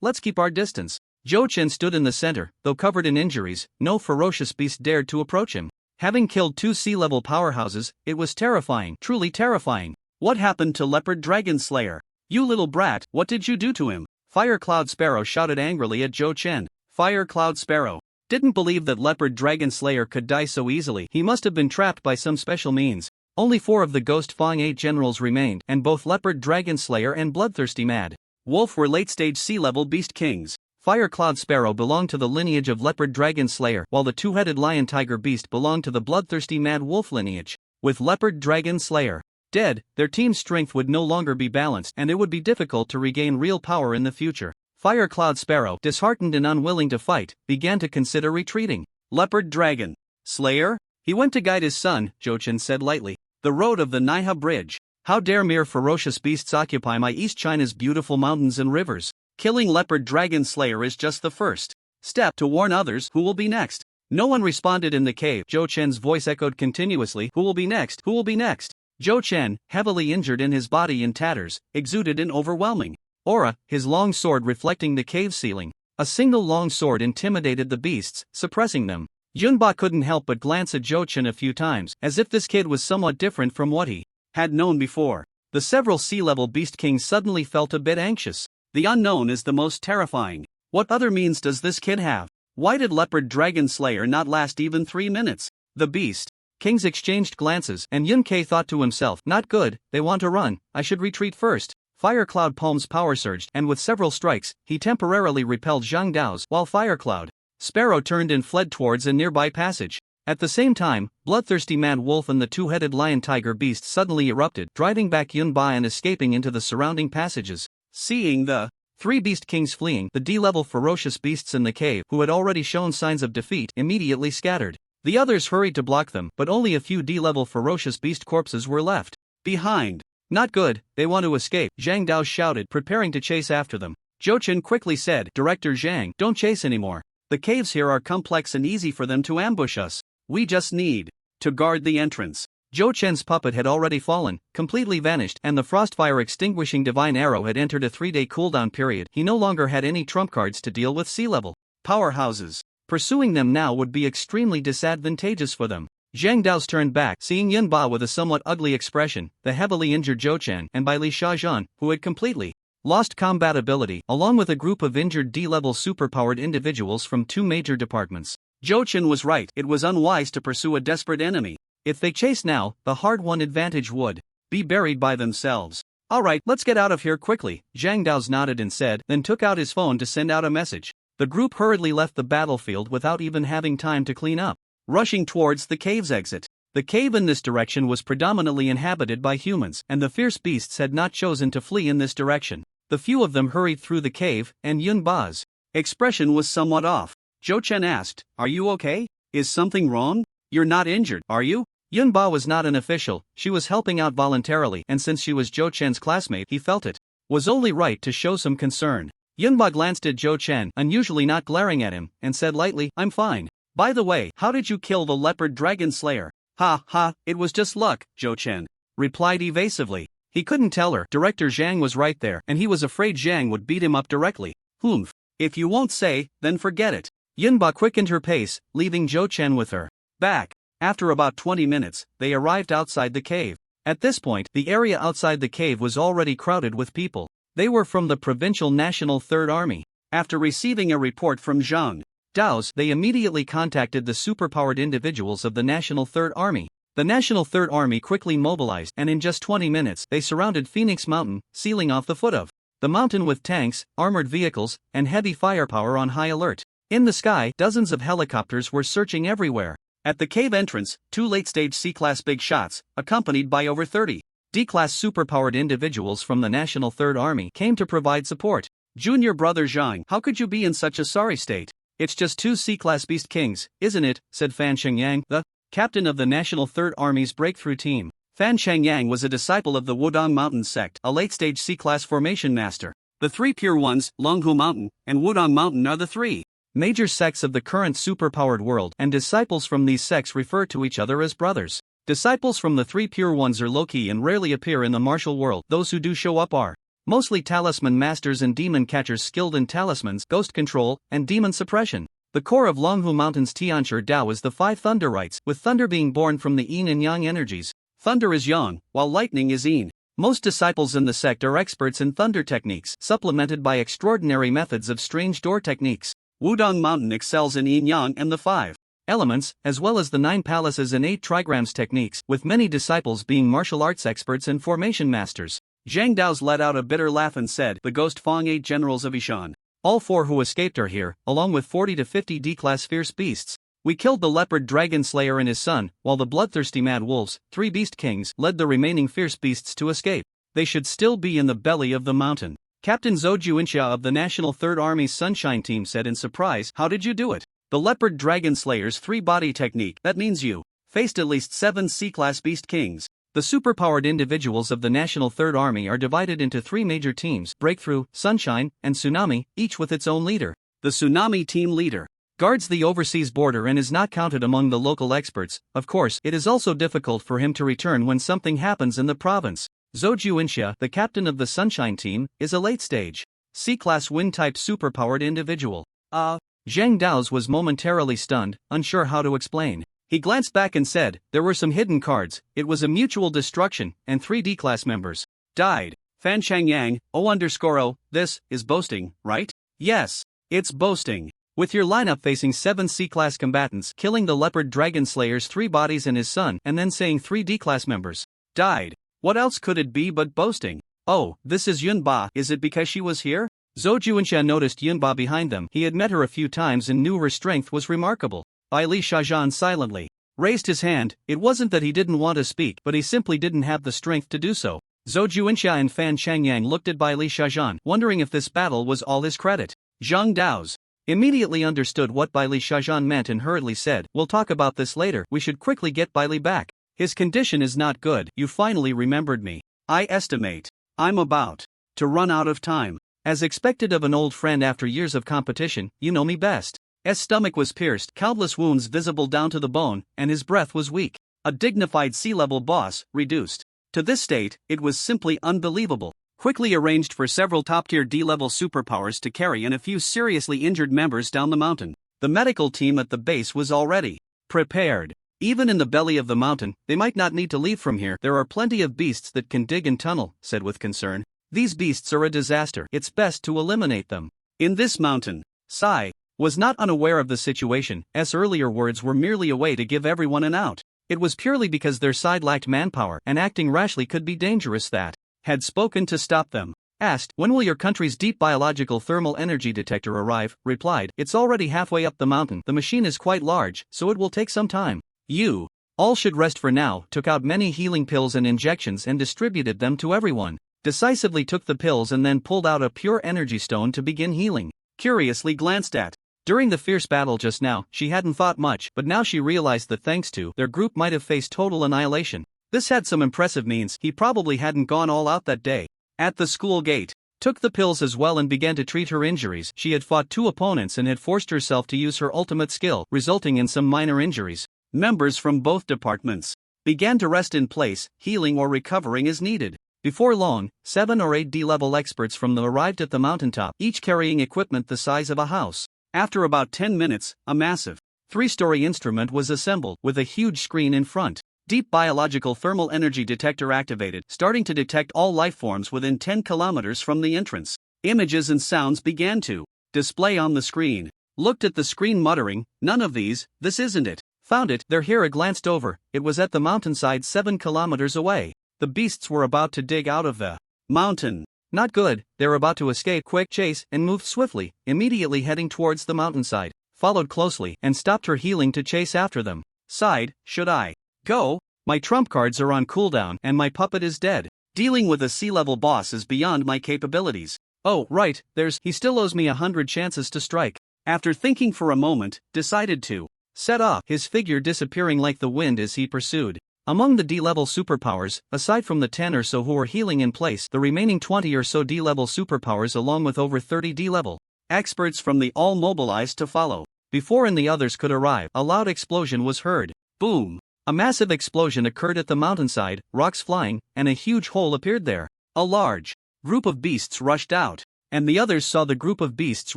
let's keep our distance. Zhou Chen stood in the center, though covered in injuries, no ferocious beast dared to approach him. Having killed 2 sea-level powerhouses, it was terrifying, truly terrifying. What happened to Leopard Dragon Slayer? You little brat, what did you do to him? Fire Cloud Sparrow shouted angrily at Zhou Chen. Fire Cloud Sparrow didn't believe that Leopard Dragon Slayer could die so easily. He must have been trapped by some special means. Only 4 of the Ghost Fang 8 generals remained, and both Leopard Dragon Slayer and Bloodthirsty Mad Wolf were late-stage sea-level beast kings. Fire Cloud Sparrow belonged to the lineage of Leopard Dragon Slayer, while the 2-headed Lion Tiger Beast belonged to the Bloodthirsty Mad Wolf lineage. With Leopard Dragon Slayer dead, their team's strength would no longer be balanced and it would be difficult to regain real power in the future. Fire Cloud Sparrow, disheartened and unwilling to fight, began to consider retreating. Leopard Dragon Slayer? He went to guide his son, Zhou Chen said lightly. The road of the Naiha Bridge. How dare mere ferocious beasts occupy my East China's beautiful mountains and rivers? Killing Leopard Dragon Slayer is just the first step to warn others who will be next. No one responded in the cave. Zhou Chen's voice echoed continuously. Who will be next? Who will be next? Zhou Chen, heavily injured and his body in tatters, exuded an overwhelming aura, his long sword reflecting the cave ceiling. A single long sword intimidated the beasts, suppressing them. Yunba couldn't help but glance at Zhou Chen a few times, as if this kid was somewhat different from what he had known before. The several sea-level beast kings suddenly felt a bit anxious. The unknown is the most terrifying. What other means does this kid have? Why did Leopard Dragon Slayer not last even 3 minutes? The beast kings exchanged glances, and Yunkei thought to himself, not good, they want to run, I should retreat first. Fire Cloud Palm's power surged, and with several strikes, he temporarily repelled Zhang Dao's, while Fire Cloud Sparrow turned and fled towards a nearby passage. At the same time, Bloodthirsty Mad Wolf and the 2-headed Lion Tiger Beast suddenly erupted, driving back Yunba and escaping into the surrounding passages. Seeing the 3 beast kings fleeing, the D-level ferocious beasts in the cave, who had already shown signs of defeat, immediately scattered. The others hurried to block them, but only a few D-level ferocious beast corpses were left behind. Not good, they want to escape, Zhang Dao shouted, preparing to chase after them. Zhou Chen quickly said, Director Zhang, don't chase anymore. The caves here are complex and easy for them to ambush us. We just need to guard the entrance. Zhou Chen's puppet had already fallen, completely vanished, and the Frostfire extinguishing divine arrow had entered a 3-day cooldown period. He no longer had any trump cards to deal with sea-level powerhouses. Pursuing them now would be extremely disadvantageous for them. Zhang Dao's turned back, seeing Yunba with a somewhat ugly expression, the heavily injured Zhou Chen, and by Li Xiaozhan, who had completely lost combat ability, along with a group of injured D-level superpowered individuals from 2 major departments. Zhou Chen was right, it was unwise to pursue a desperate enemy. If they chased now, the hard-won advantage would be buried by themselves. Alright, let's get out of here quickly, Zhang Dao's nodded and said, then took out his phone to send out a message. The group hurriedly left the battlefield without even having time to clean up, rushing towards the cave's exit. The cave in this direction was predominantly inhabited by humans, and the fierce beasts had not chosen to flee in this direction. The few of them hurried through the cave, and Yunba's expression was somewhat off. Zhou Chen asked, Are you okay? Is something wrong? You're not injured, are you? Yunba was not an official, she was helping out voluntarily, and since she was Zhou Chen's classmate, he felt it was only right to show some concern. Yunba glanced at Zhou Chen, unusually not glaring at him, and said lightly, I'm fine. By the way, how did you kill the leopard dragon slayer? Ha ha, it was just luck, Zhou Chen replied evasively. He couldn't tell her. Director Zhang was right there, and he was afraid Zhang would beat him up directly. Humph. If you won't say, then forget it. Yunba quickened her pace, leaving Zhou Chen with her. Back. After about 20 minutes, they arrived outside the cave. At this point, the area outside the cave was already crowded with people. They were from the Provincial National Third Army. After receiving a report from Zhang Dao's, they immediately contacted the superpowered individuals of the National Third Army. The National Third Army quickly mobilized, and in just 20 minutes, they surrounded Phoenix Mountain, sealing off the foot of the mountain with tanks, armored vehicles, and heavy firepower on high alert. In the sky, dozens of helicopters were searching everywhere. At the cave entrance, 2 late-stage C-Class big shots, accompanied by over 30 D-Class superpowered individuals from the National Third Army, came to provide support. Junior brother Zhang, how could you be in such a sorry state? It's just 2 C-Class Beast Kings, isn't it? Said Fan Shengyang, the captain of the National Third Army's breakthrough team. Fan Shengyang was a disciple of the Wudong Mountain sect, a late-stage C-Class formation master. The 3 pure ones, Linghua Mountain and Wudong Mountain, are the 3 major sects of the current superpowered world, and disciples from these sects refer to each other as brothers. Disciples from the 3 pure ones are low-key and rarely appear in the martial world. Those who do show up are mostly talisman masters and demon catchers skilled in talismans, ghost control, and demon suppression. The core of Linghua Mountain's Tianshi Dao is the 5 thunder rites, with thunder being born from the yin and yang energies. Thunder is yang, while lightning is yin. Most disciples in the sect are experts in thunder techniques, supplemented by extraordinary methods of strange door techniques. Wudong Mountain excels in yin-yang and the 5 elements, as well as the 9 palaces and 8 trigrams techniques, with many disciples being martial arts experts and formation masters. Zhang Dao's let out a bitter laugh and said, the Ghost Fong 8 generals of Ishan. All 4 who escaped are here, along with 40 to 50 D-Class fierce beasts. We killed the leopard dragon slayer and his son, while the bloodthirsty mad wolves, 3 beast kings, led the remaining fierce beasts to escape. They should still be in the belly of the mountain. Captain Zhou Juinxia of the National Third Army's Sunshine Team said in surprise, how did you do it? The leopard dragon slayer's 3-body technique, that means you faced at least 7 C-Class beast kings. The superpowered individuals of the National Third Army are divided into 3 major teams, Breakthrough, Sunshine, and Tsunami, each with its own leader. The Tsunami team leader guards the overseas border and is not counted among the local experts. Of course, it is also difficult for him to return when something happens in the province. Zhou Juinxia, the captain of the Sunshine Team, is a late-stage C-Class Wind-type superpowered individual. Zhang Dao's was momentarily stunned, unsure how to explain. He glanced back and said, there were some hidden cards, it was a mutual destruction, and 3 D-Class members died. Fan Changyang, O_O, this is boasting, right? Yes, it's boasting. With your lineup facing 7 C-Class combatants, killing the leopard dragon slayer's 3 bodies and his son, and then saying 3 D-Class members died. What else could it be but boasting? Oh, this is Yunba. Is it because she was here? Zhou Juinxia noticed Yunba behind them. He had met her a few times and knew her strength was remarkable. Bai Li Shajan silently raised his hand. It wasn't that he didn't want to speak, but he simply didn't have the strength to do so. Zhou Juinxia and Fan Changyang looked at Bai Li Shajan, wondering if this battle was all his credit. Zhang Dao's immediately understood what Bai Li Shajan meant and hurriedly said, we'll talk about this later, we should quickly get Bai Li back. His condition is not good. You finally remembered me. I estimate I'm about to run out of time. As expected of an old friend after years of competition, you know me best. His stomach was pierced, countless wounds visible down to the bone, and his breath was weak. A dignified C-level boss, reduced to this state, it was simply unbelievable. Quickly arranged for several top-tier D-level superpowers to carry and a few seriously injured members down the mountain. The medical team at the base was already prepared. Even in the belly of the mountain, they might not need to leave from here. There are plenty of beasts that can dig and tunnel, said with concern. These beasts are a disaster. It's best to eliminate them. In this mountain, Sai was not unaware of the situation, as earlier words were merely a way to give everyone an out. It was purely because their side lacked manpower and acting rashly could be dangerous that had spoken to stop them. Asked, when will your country's deep biological thermal energy detector arrive? Replied, it's already halfway up the mountain. The machine is quite large, so it will take some time. You all should rest for now. Took out many healing pills and injections and distributed them to everyone. Decisively took the pills and then pulled out a pure energy stone to begin healing. Curiously glanced at. During the fierce battle just now, she hadn't thought much, but now she realized that thanks to their group might have faced total annihilation. This had some impressive means. He probably hadn't gone all out that day. At the school gate, took the pills as well and began to treat her injuries. She had fought 2 opponents and had forced herself to use her ultimate skill, resulting in some minor injuries. Members from both departments began to rest in place, healing or recovering as needed. Before long, 7 or 8 D-level experts from them arrived at the mountaintop, each carrying equipment the size of a house. After about 10 minutes, a massive 3-story instrument was assembled, with a huge screen in front. Deep biological thermal energy detector activated, starting to detect all life forms within 10 kilometers from the entrance. Images and sounds began to display on the screen. Looked at the screen muttering, "None of these, this isn't it." Found it, their Hera glanced over, it was at the mountainside 7 kilometers away. The beasts were about to dig out of the mountain. Not good, they're about to escape. Quick chase and moved swiftly, immediately heading towards the mountainside. Followed closely and stopped her healing to chase after them. Sighed, should I go? My trump cards are on cooldown and my puppet is dead. Dealing with a C-level boss is beyond my capabilities. Oh, right, he still owes me 100 chances to strike. After thinking for a moment, decided to set off, his figure disappearing like the wind as he pursued. Among the D-level superpowers, aside from the 10 or so who were healing in place, the remaining 20 or so D-level superpowers along with over 30 D-level experts from the all mobilized to follow. Before the others could arrive, a loud explosion was heard. Boom! A massive explosion occurred at the mountainside, rocks flying, and a huge hole appeared there. A large group of beasts rushed out, and the others saw the group of beasts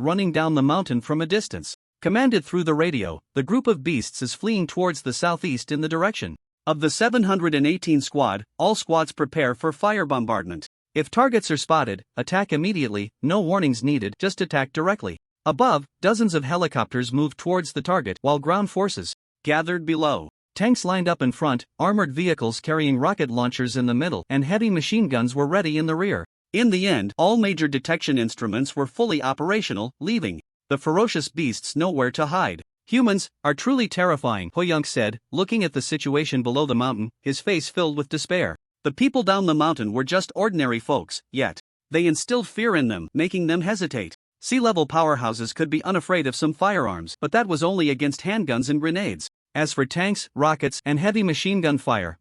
running down the mountain from a distance. Commanded through the radio, the group of beasts is fleeing towards the southeast in the direction of the 718 squad. All squads prepare for fire bombardment. If targets are spotted, attack immediately, no warnings needed, just attack directly. Above, dozens of helicopters moved towards the target while ground forces gathered below. Tanks lined up in front, armored vehicles carrying rocket launchers in the middle, and heavy machine guns were ready in the rear. In the end, all major detection instruments were fully operational, leaving the ferocious beasts nowhere to hide. Humans are truly terrifying, Huang said, looking at the situation below the mountain, his face filled with despair. The people down the mountain were just ordinary folks, yet they instilled fear in them, making them hesitate. Sea-level powerhouses could be unafraid of some firearms, but that was only against handguns and grenades. As for tanks, rockets, and heavy machine gun fire,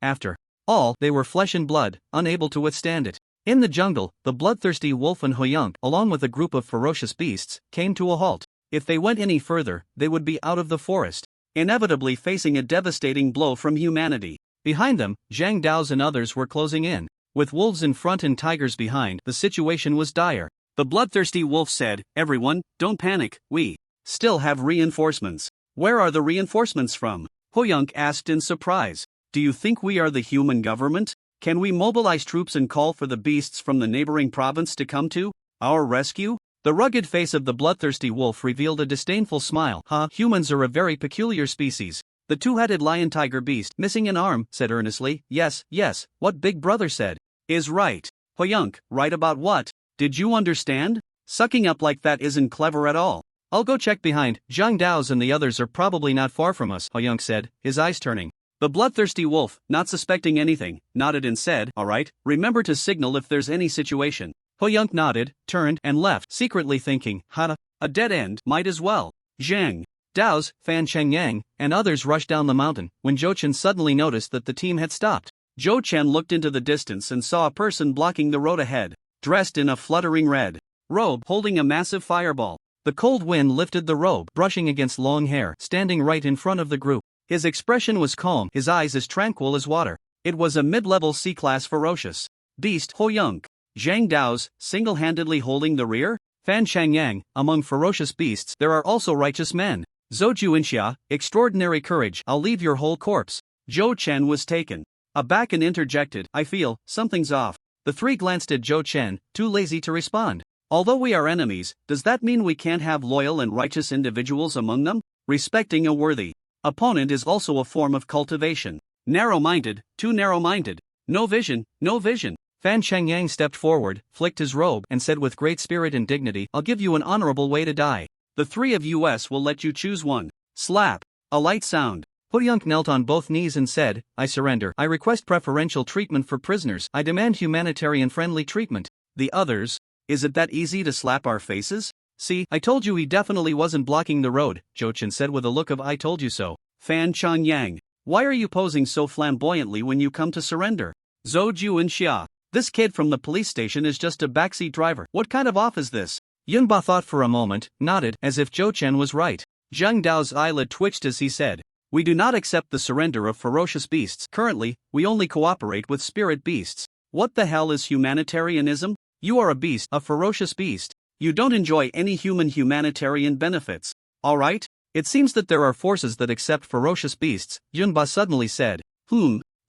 after all, they were flesh and blood, unable to withstand it. In the jungle, the bloodthirsty wolf and Huang, along with a group of ferocious beasts, came to a halt. If they went any further, they would be out of the forest, inevitably facing a devastating blow from humanity. Behind them, Zhang Dao's and others were closing in. With wolves in front and tigers behind, the situation was dire. The bloodthirsty wolf said, "Everyone, don't panic, we still have reinforcements." "Where are the reinforcements from?" Huang asked in surprise. "Do you think we are the human government? Can we mobilize troops and call for the beasts from the neighboring province to come to our rescue?" The rugged face of the bloodthirsty wolf revealed a disdainful smile. Humans are a very peculiar species. The 2-headed lion-tiger beast, missing an arm, said earnestly, yes, what Big Brother said is right." Huang, right about what? Did you understand? Sucking up like that isn't clever at all. "I'll go check behind. Zhang Dao's and the others are probably not far from us," Huang said, his eyes turning. The bloodthirsty wolf, not suspecting anything, nodded and said, "All right, remember to signal if there's any situation." Huang nodded, turned, and left, secretly thinking, a dead end, might as well. Zhang Dao's, Fan Chengyang, and others rushed down the mountain, when Zhou Chen suddenly noticed that the team had stopped. Zhou Chen looked into the distance and saw a person blocking the road ahead, dressed in a fluttering red robe, holding a massive fireball. The cold wind lifted the robe, brushing against long hair, standing right in front of the group. His expression was calm, his eyes as tranquil as water. It was a mid-level C-class ferocious beast. Huang. Zhang Dao's, single-handedly holding the rear? Fan Changyang, among ferocious beasts there are also righteous men. Zhou Inxia, extraordinary courage, I'll leave your whole corpse. Zhou Chen was taken aback and interjected, "I feel, something's off." The three glanced at Zhou Chen, too lazy to respond. "Although we are enemies, does that mean we can't have loyal and righteous individuals among them? Respecting a worthy opponent is also a form of cultivation. Narrow-minded, too narrow-minded. No vision, no vision." Fan Changyang stepped forward, flicked his robe, and said with great spirit and dignity, "I'll give you an honorable way to die. The three of us will let you choose one." Slap. A light sound. Huang knelt on both knees and said, "I surrender. I request preferential treatment for prisoners. I demand humanitarian-friendly treatment." The others, "Is it that easy to slap our faces? See, I told you he definitely wasn't blocking the road," Zhou Chen said with a look of "I told you so." Fan Changyang, "Why are you posing so flamboyantly when you come to surrender?" Zhou Inxia, This kid from the police station is just a backseat driver. What kind of off is this? Yunba thought for a moment, nodded, as if Zhou Chen was right. Zhang Dao's eyelid twitched as he said, "We do not accept the surrender of ferocious beasts. Currently, we only cooperate with spirit beasts." What the hell is humanitarianism? You are a beast, a ferocious beast. You don't enjoy any humanitarian benefits. Alright? It seems that there are forces that accept ferocious beasts, Yunba suddenly said.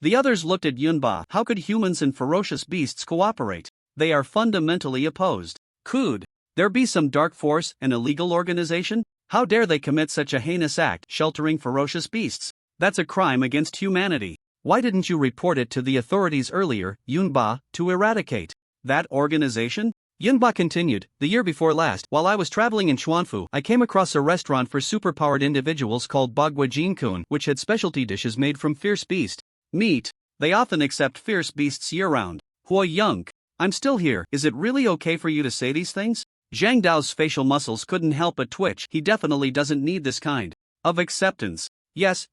The others looked at Yunba. How could humans and ferocious beasts cooperate? They are fundamentally opposed. Could there be some dark force, an illegal organization? How dare they commit such a heinous act, sheltering ferocious beasts? That's a crime against humanity. Why didn't you report it to the authorities earlier, Yunba, to eradicate that organization? Yunba continued, the year before last, while I was traveling in Xuanfu, I came across a restaurant for superpowered individuals called Bagua Jinkun, which had specialty dishes made from fierce beast meat. They often accept fierce beasts year-round. Huang Yukai, I'm still here. Is it really okay for you to say these things? Zhang Dao's facial muscles couldn't help but twitch. He definitely doesn't need this kind of acceptance. Yes,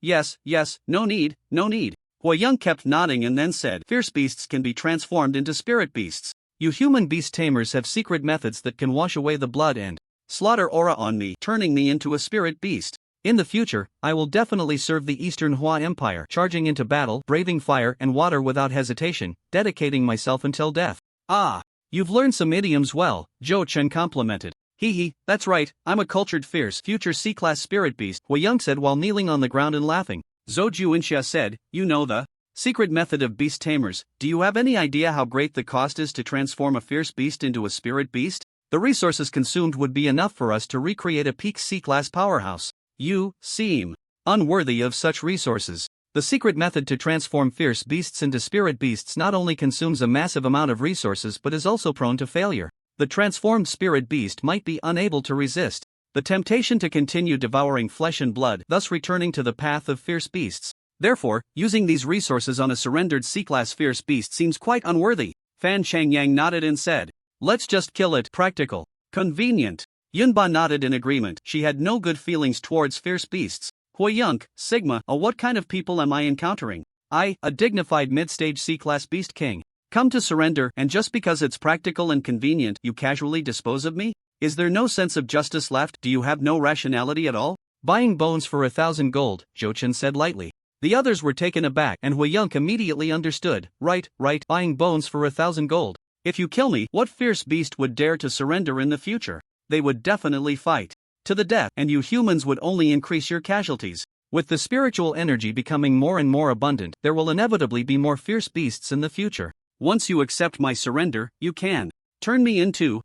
no need. Huang Yukai kept nodding and then said, fierce beasts can be transformed into spirit beasts. You human beast tamers have secret methods that can wash away the blood and slaughter aura on me, turning me into a spirit beast. In the future, I will definitely serve the Eastern Hua Empire, charging into battle, braving fire and water without hesitation, dedicating myself until death. Ah, you've learned some idioms well, Zhou Chen complimented. Hee, that's right, I'm a cultured fierce, future C-class spirit beast, Huang Yukai said while kneeling on the ground and laughing. Zhou Juinxia said, you know the secret method of beast tamers. Do you have any idea how great the cost is to transform a fierce beast into a spirit beast? The resources consumed would be enough for us to recreate a peak C-class powerhouse. You seem unworthy of such resources. The secret method to transform fierce beasts into spirit beasts not only consumes a massive amount of resources but is also prone to failure. The transformed spirit beast might be unable to resist the temptation to continue devouring flesh and blood, thus returning to the path of fierce beasts. Therefore, using these resources on a surrendered C-class fierce beast seems quite unworthy. Fan Changyang nodded and said, let's just kill it. Practical. Convenient. Yunba nodded in agreement. She had no good feelings towards fierce beasts. Huang Yukai, Sigma, what kind of people am I encountering? A dignified mid-stage C-class beast king. Come to surrender, and just because it's practical and convenient, you casually dispose of me? Is there no sense of justice left? Do you have no rationality at all? Buying bones for 1,000 gold, Zhou Chen said lightly. The others were taken aback, and Huang Yukai immediately understood. Right, buying bones for 1,000 gold. If you kill me, what fierce beast would dare to surrender in the future? They would definitely fight to the death, and you humans would only increase your casualties. With the spiritual energy becoming more and more abundant, there will inevitably be more fierce beasts in the future. Once you accept my surrender, you can turn me into.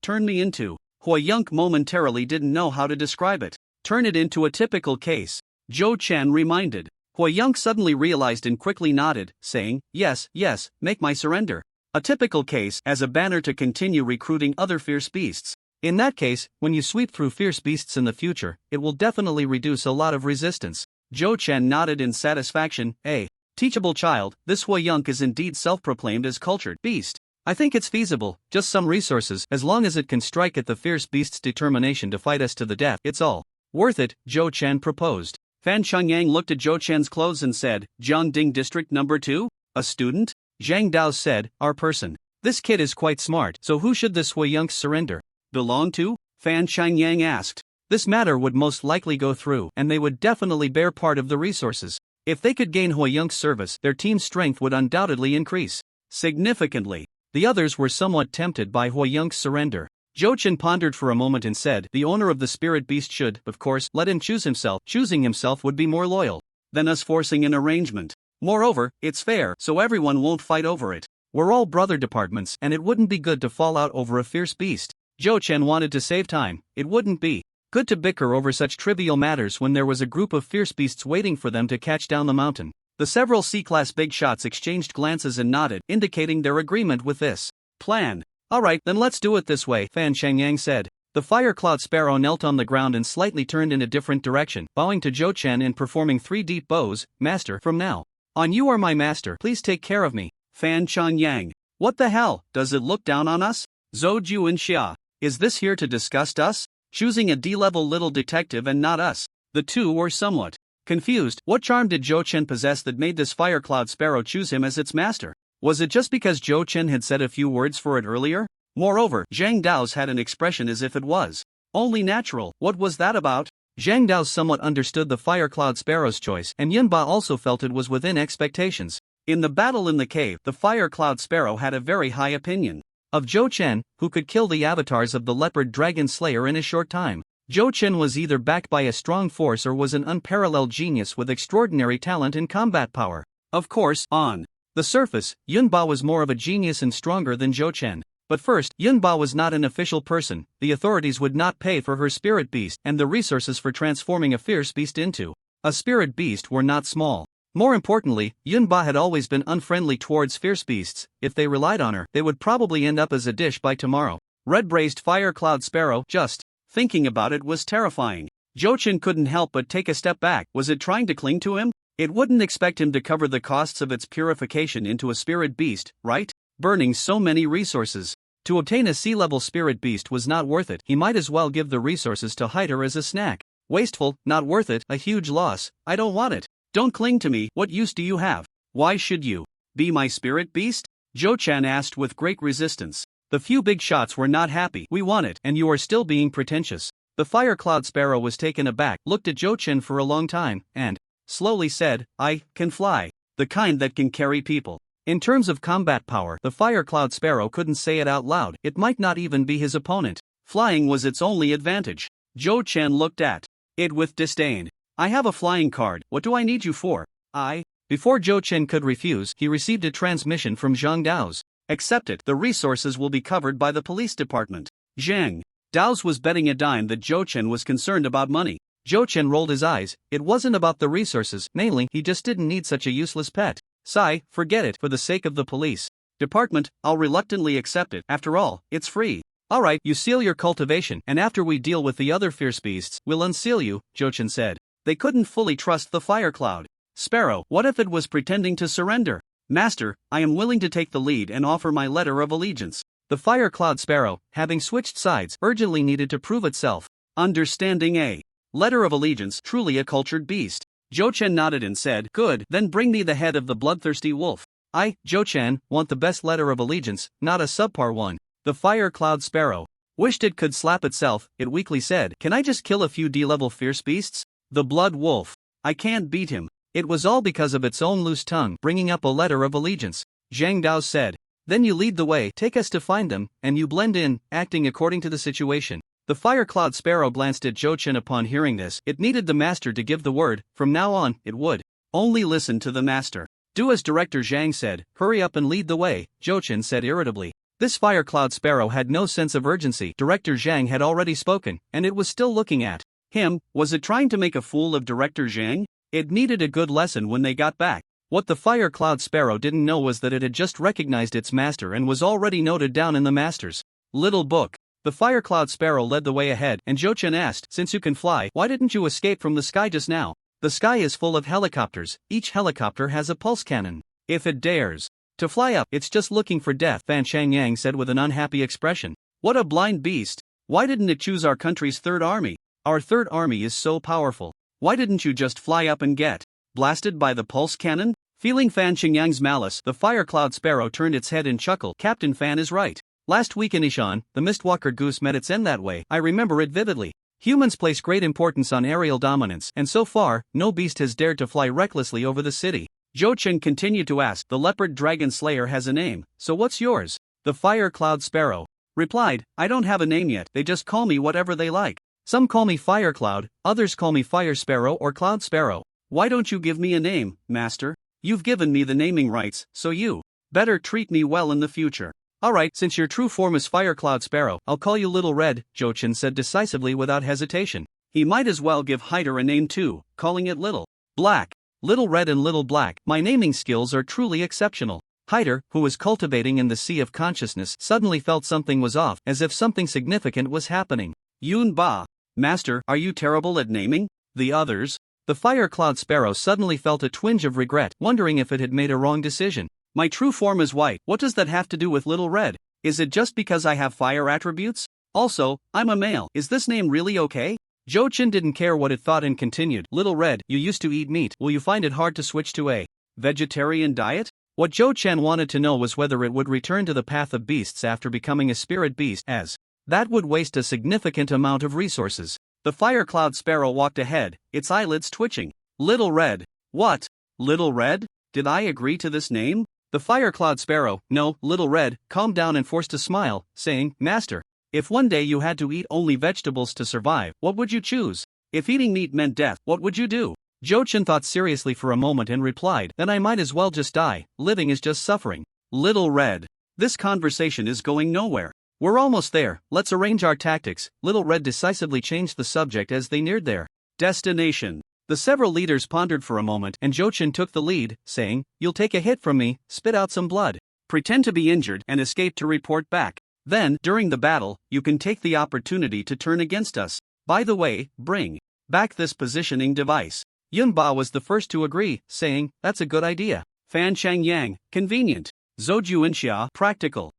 Huang Yukai momentarily didn't know how to describe it. Turn it into a typical case, Zhou Chen reminded. Huang Yukai suddenly realized and quickly nodded, saying, yes, make my surrender a typical case as a banner to continue recruiting other fierce beasts. In that case, when you sweep through fierce beasts in the future, it will definitely reduce a lot of resistance. Zhou Chen nodded in satisfaction. Teachable child, this Huang Yukai is indeed self-proclaimed as cultured beast. I think it's feasible, just some resources, as long as it can strike at the fierce beast's determination to fight us to the death, it's all worth it, Zhou Chen proposed. Fan Changyang looked at Zhou Chen's clothes and said, Jiangding District Number 2? A student? Zhang Dao said, our person. This kid is quite smart, so who should this Huang Yukai surrender belong to? Fan Changyang asked. This matter would most likely go through, and they would definitely bear part of the resources. If they could gain Huang Yukai's service, their team's strength would undoubtedly increase significantly. The others were somewhat tempted by Huang Yukai's surrender. Zhou Chen pondered for a moment and said, the owner of the spirit beast should, of course, let him choose himself. Choosing himself would be more loyal than us forcing an arrangement. Moreover, it's fair, so everyone won't fight over it. We're all brother departments, and it wouldn't be good to fall out over a fierce beast. Zhou Chen wanted to save time. It wouldn't be good to bicker over such trivial matters when there was a group of fierce beasts waiting for them to catch down the mountain. The several C-class big shots exchanged glances and nodded, indicating their agreement with this plan. Alright, then let's do it this way, Fan Changyang said. The fire cloud sparrow knelt on the ground and slightly turned in a different direction, bowing to Zhou Chen and performing 3 deep bows. Master, from now on you are my master, please take care of me. Fan Changyang. What the hell, does it look down on us? Zhou Juinxia. Is this here to disgust us? Choosing a D-level little detective and not us. The two were somewhat confused. What charm did Zhou Chen possess that made this fire cloud sparrow choose him as its master? Was it just because Zhou Chen had said a few words for it earlier? Moreover, Zhang Dao's had an expression as if it was only natural. What was that about? Zhang Dao somewhat understood the Fire Cloud Sparrow's choice, and Yunba also felt it was within expectations. In the battle in the cave, the Fire Cloud Sparrow had a very high opinion of Zhou Chen, who could kill the avatars of the Leopard Dragon Slayer in a short time. Zhou Chen was either backed by a strong force or was an unparalleled genius with extraordinary talent and combat power. Of course, on the surface, Yunba was more of a genius and stronger than Zhou Chen. But first, Yunba was not an official person. The authorities would not pay for her spirit beast, and the resources for transforming a fierce beast into a spirit beast were not small. More importantly, Yunba had always been unfriendly towards fierce beasts. If they relied on her, they would probably end up as a dish by tomorrow. Red-braised Fire Cloud Sparrow, just thinking about it was terrifying. Zhou Chen couldn't help but take a step back. Was it trying to cling to him? It wouldn't expect him to cover the costs of its purification into a spirit beast, right? Burning so many resources to obtain a sea-level spirit beast was not worth it. He might as well give the resources to hide her as a snack. Wasteful, not worth it, a huge loss. I don't want it. Don't cling to me. What use do you have? Why should you be my spirit beast? Zhou Chen asked with great resistance. The few big shots were not happy. We want it, and you are still being pretentious. The Fire Cloud Sparrow was taken aback, looked at Zhou Chen for a long time, and slowly said, I can fly. The kind that can carry people. In terms of combat power, the Fire Cloud Sparrow couldn't say it out loud. It might not even be his opponent. Flying was its only advantage. Zhou Chen looked at it with disdain. I have a flying card. What do I need you for? Before Zhou Chen could refuse, he received a transmission from Zhang Dao's. Accept it. The resources will be covered by the police department. Zhang Dao's was betting a dime that Zhou Chen was concerned about money. Zhou Chen rolled his eyes. It wasn't about the resources, mainly, he just didn't need such a useless pet. Sigh, forget it, for the sake of the police department, I'll reluctantly accept it. After all, it's free. Alright, you seal your cultivation, and after we deal with the other fierce beasts, we'll unseal you, Zhou Chen said. They couldn't fully trust the Fire Cloud Sparrow. What if it was pretending to surrender? Master, I am willing to take the lead and offer my letter of allegiance. The Fire Cloud Sparrow, having switched sides, urgently needed to prove itself. Understanding a letter of allegiance, truly a cultured beast. Zhou Chen nodded and said, good, then bring me the head of the bloodthirsty wolf. I, Zhou Chen, want the best letter of allegiance, not a subpar one. The Fire Cloud Sparrow wished it could slap itself. It weakly said, can I just kill a few D-level fierce beasts? The Blood Wolf. I can't beat him. It was all because of its own loose tongue, bringing up a letter of allegiance. Zhang Dao said. Then you lead the way, take us to find them, and you blend in, acting according to the situation. The Fire Cloud Sparrow glanced at Zhou Chen upon hearing this. It needed the master to give the word. From now on, it would only listen to the master. Do as Director Zhang said. Hurry up and lead the way, Zhou Chen said irritably. This Fire Cloud Sparrow had no sense of urgency. Director Zhang had already spoken, and it was still looking at him. Was it trying to make a fool of Director Zhang? It needed a good lesson when they got back. What the Fire Cloud Sparrow didn't know was that it had just recognized its master and was already noted down in the master's little book. The Fire Cloud Sparrow led the way ahead, and Zhou Chen asked, since you can fly, why didn't you escape from the sky just now? The sky is full of helicopters. Each helicopter has a pulse cannon. If it dares to fly up, it's just looking for death, Fan Changyang said with an unhappy expression. What a blind beast. Why didn't it choose our country's third army? Our third army is so powerful. Why didn't you just fly up and get blasted by the pulse cannon? Feeling Fan Qingyang's malice, the Fire Cloud Sparrow turned its head and chuckled. Captain Fan is right. Last week in Ishan, the Mistwalker Goose met its end that way. I remember it vividly. Humans place great importance on aerial dominance, and so far, no beast has dared to fly recklessly over the city. Zhou Chen continued to ask, the Leopard Dragon Slayer has a name, so what's yours? The Fire Cloud Sparrow replied, I don't have a name yet, they just call me whatever they like. Some call me Fire Cloud, others call me Fire Sparrow or Cloud Sparrow. Why don't you give me a name, master? You've given me the naming rights, so you better treat me well in the future. Alright, since your true form is Fire Cloud Sparrow, I'll call you Little Red, Zhou Chen said decisively without hesitation. He might as well give Hider a name too, calling it Little Black. Little Red and Little Black, my naming skills are truly exceptional. Hider, who was cultivating in the sea of consciousness, suddenly felt something was off, as if something significant was happening. Yun Ba. Master, are you terrible at naming? The others? The Fire Cloud Sparrow suddenly felt a twinge of regret, wondering if it had made a wrong decision. My true form is white, what does that have to do with Little Red? Is it just because I have fire attributes? Also, I'm a male, is this name really okay? Zhou Chen didn't care what it thought and continued, Little Red, you used to eat meat, will you find it hard to switch to a vegetarian diet? What Zhou Chen wanted to know was whether it would return to the path of beasts after becoming a spirit beast, as that would waste a significant amount of resources. The fire cloud sparrow walked ahead, its eyelids twitching. Little Red. What? Little Red? Did I agree to this name? The fire cloud sparrow, no, Little Red, calmed down and forced a smile, saying, Master, if one day you had to eat only vegetables to survive, what would you choose? If eating meat meant death, what would you do? Zhou Chen thought seriously for a moment and replied, then I might as well just die, living is just suffering. Little Red. This conversation is going nowhere. We're almost there, let's arrange our tactics. Little Red decisively changed the subject as they neared their destination. The several leaders pondered for a moment and Zhou Chen took the lead, saying, you'll take a hit from me, spit out some blood, pretend to be injured and escape to report back. Then, during the battle, you can take the opportunity to turn against us. By the way, bring back this positioning device. Yunba was the first to agree, saying, that's a good idea. Fan Changyang, convenient. Zhou Juinxia, practical.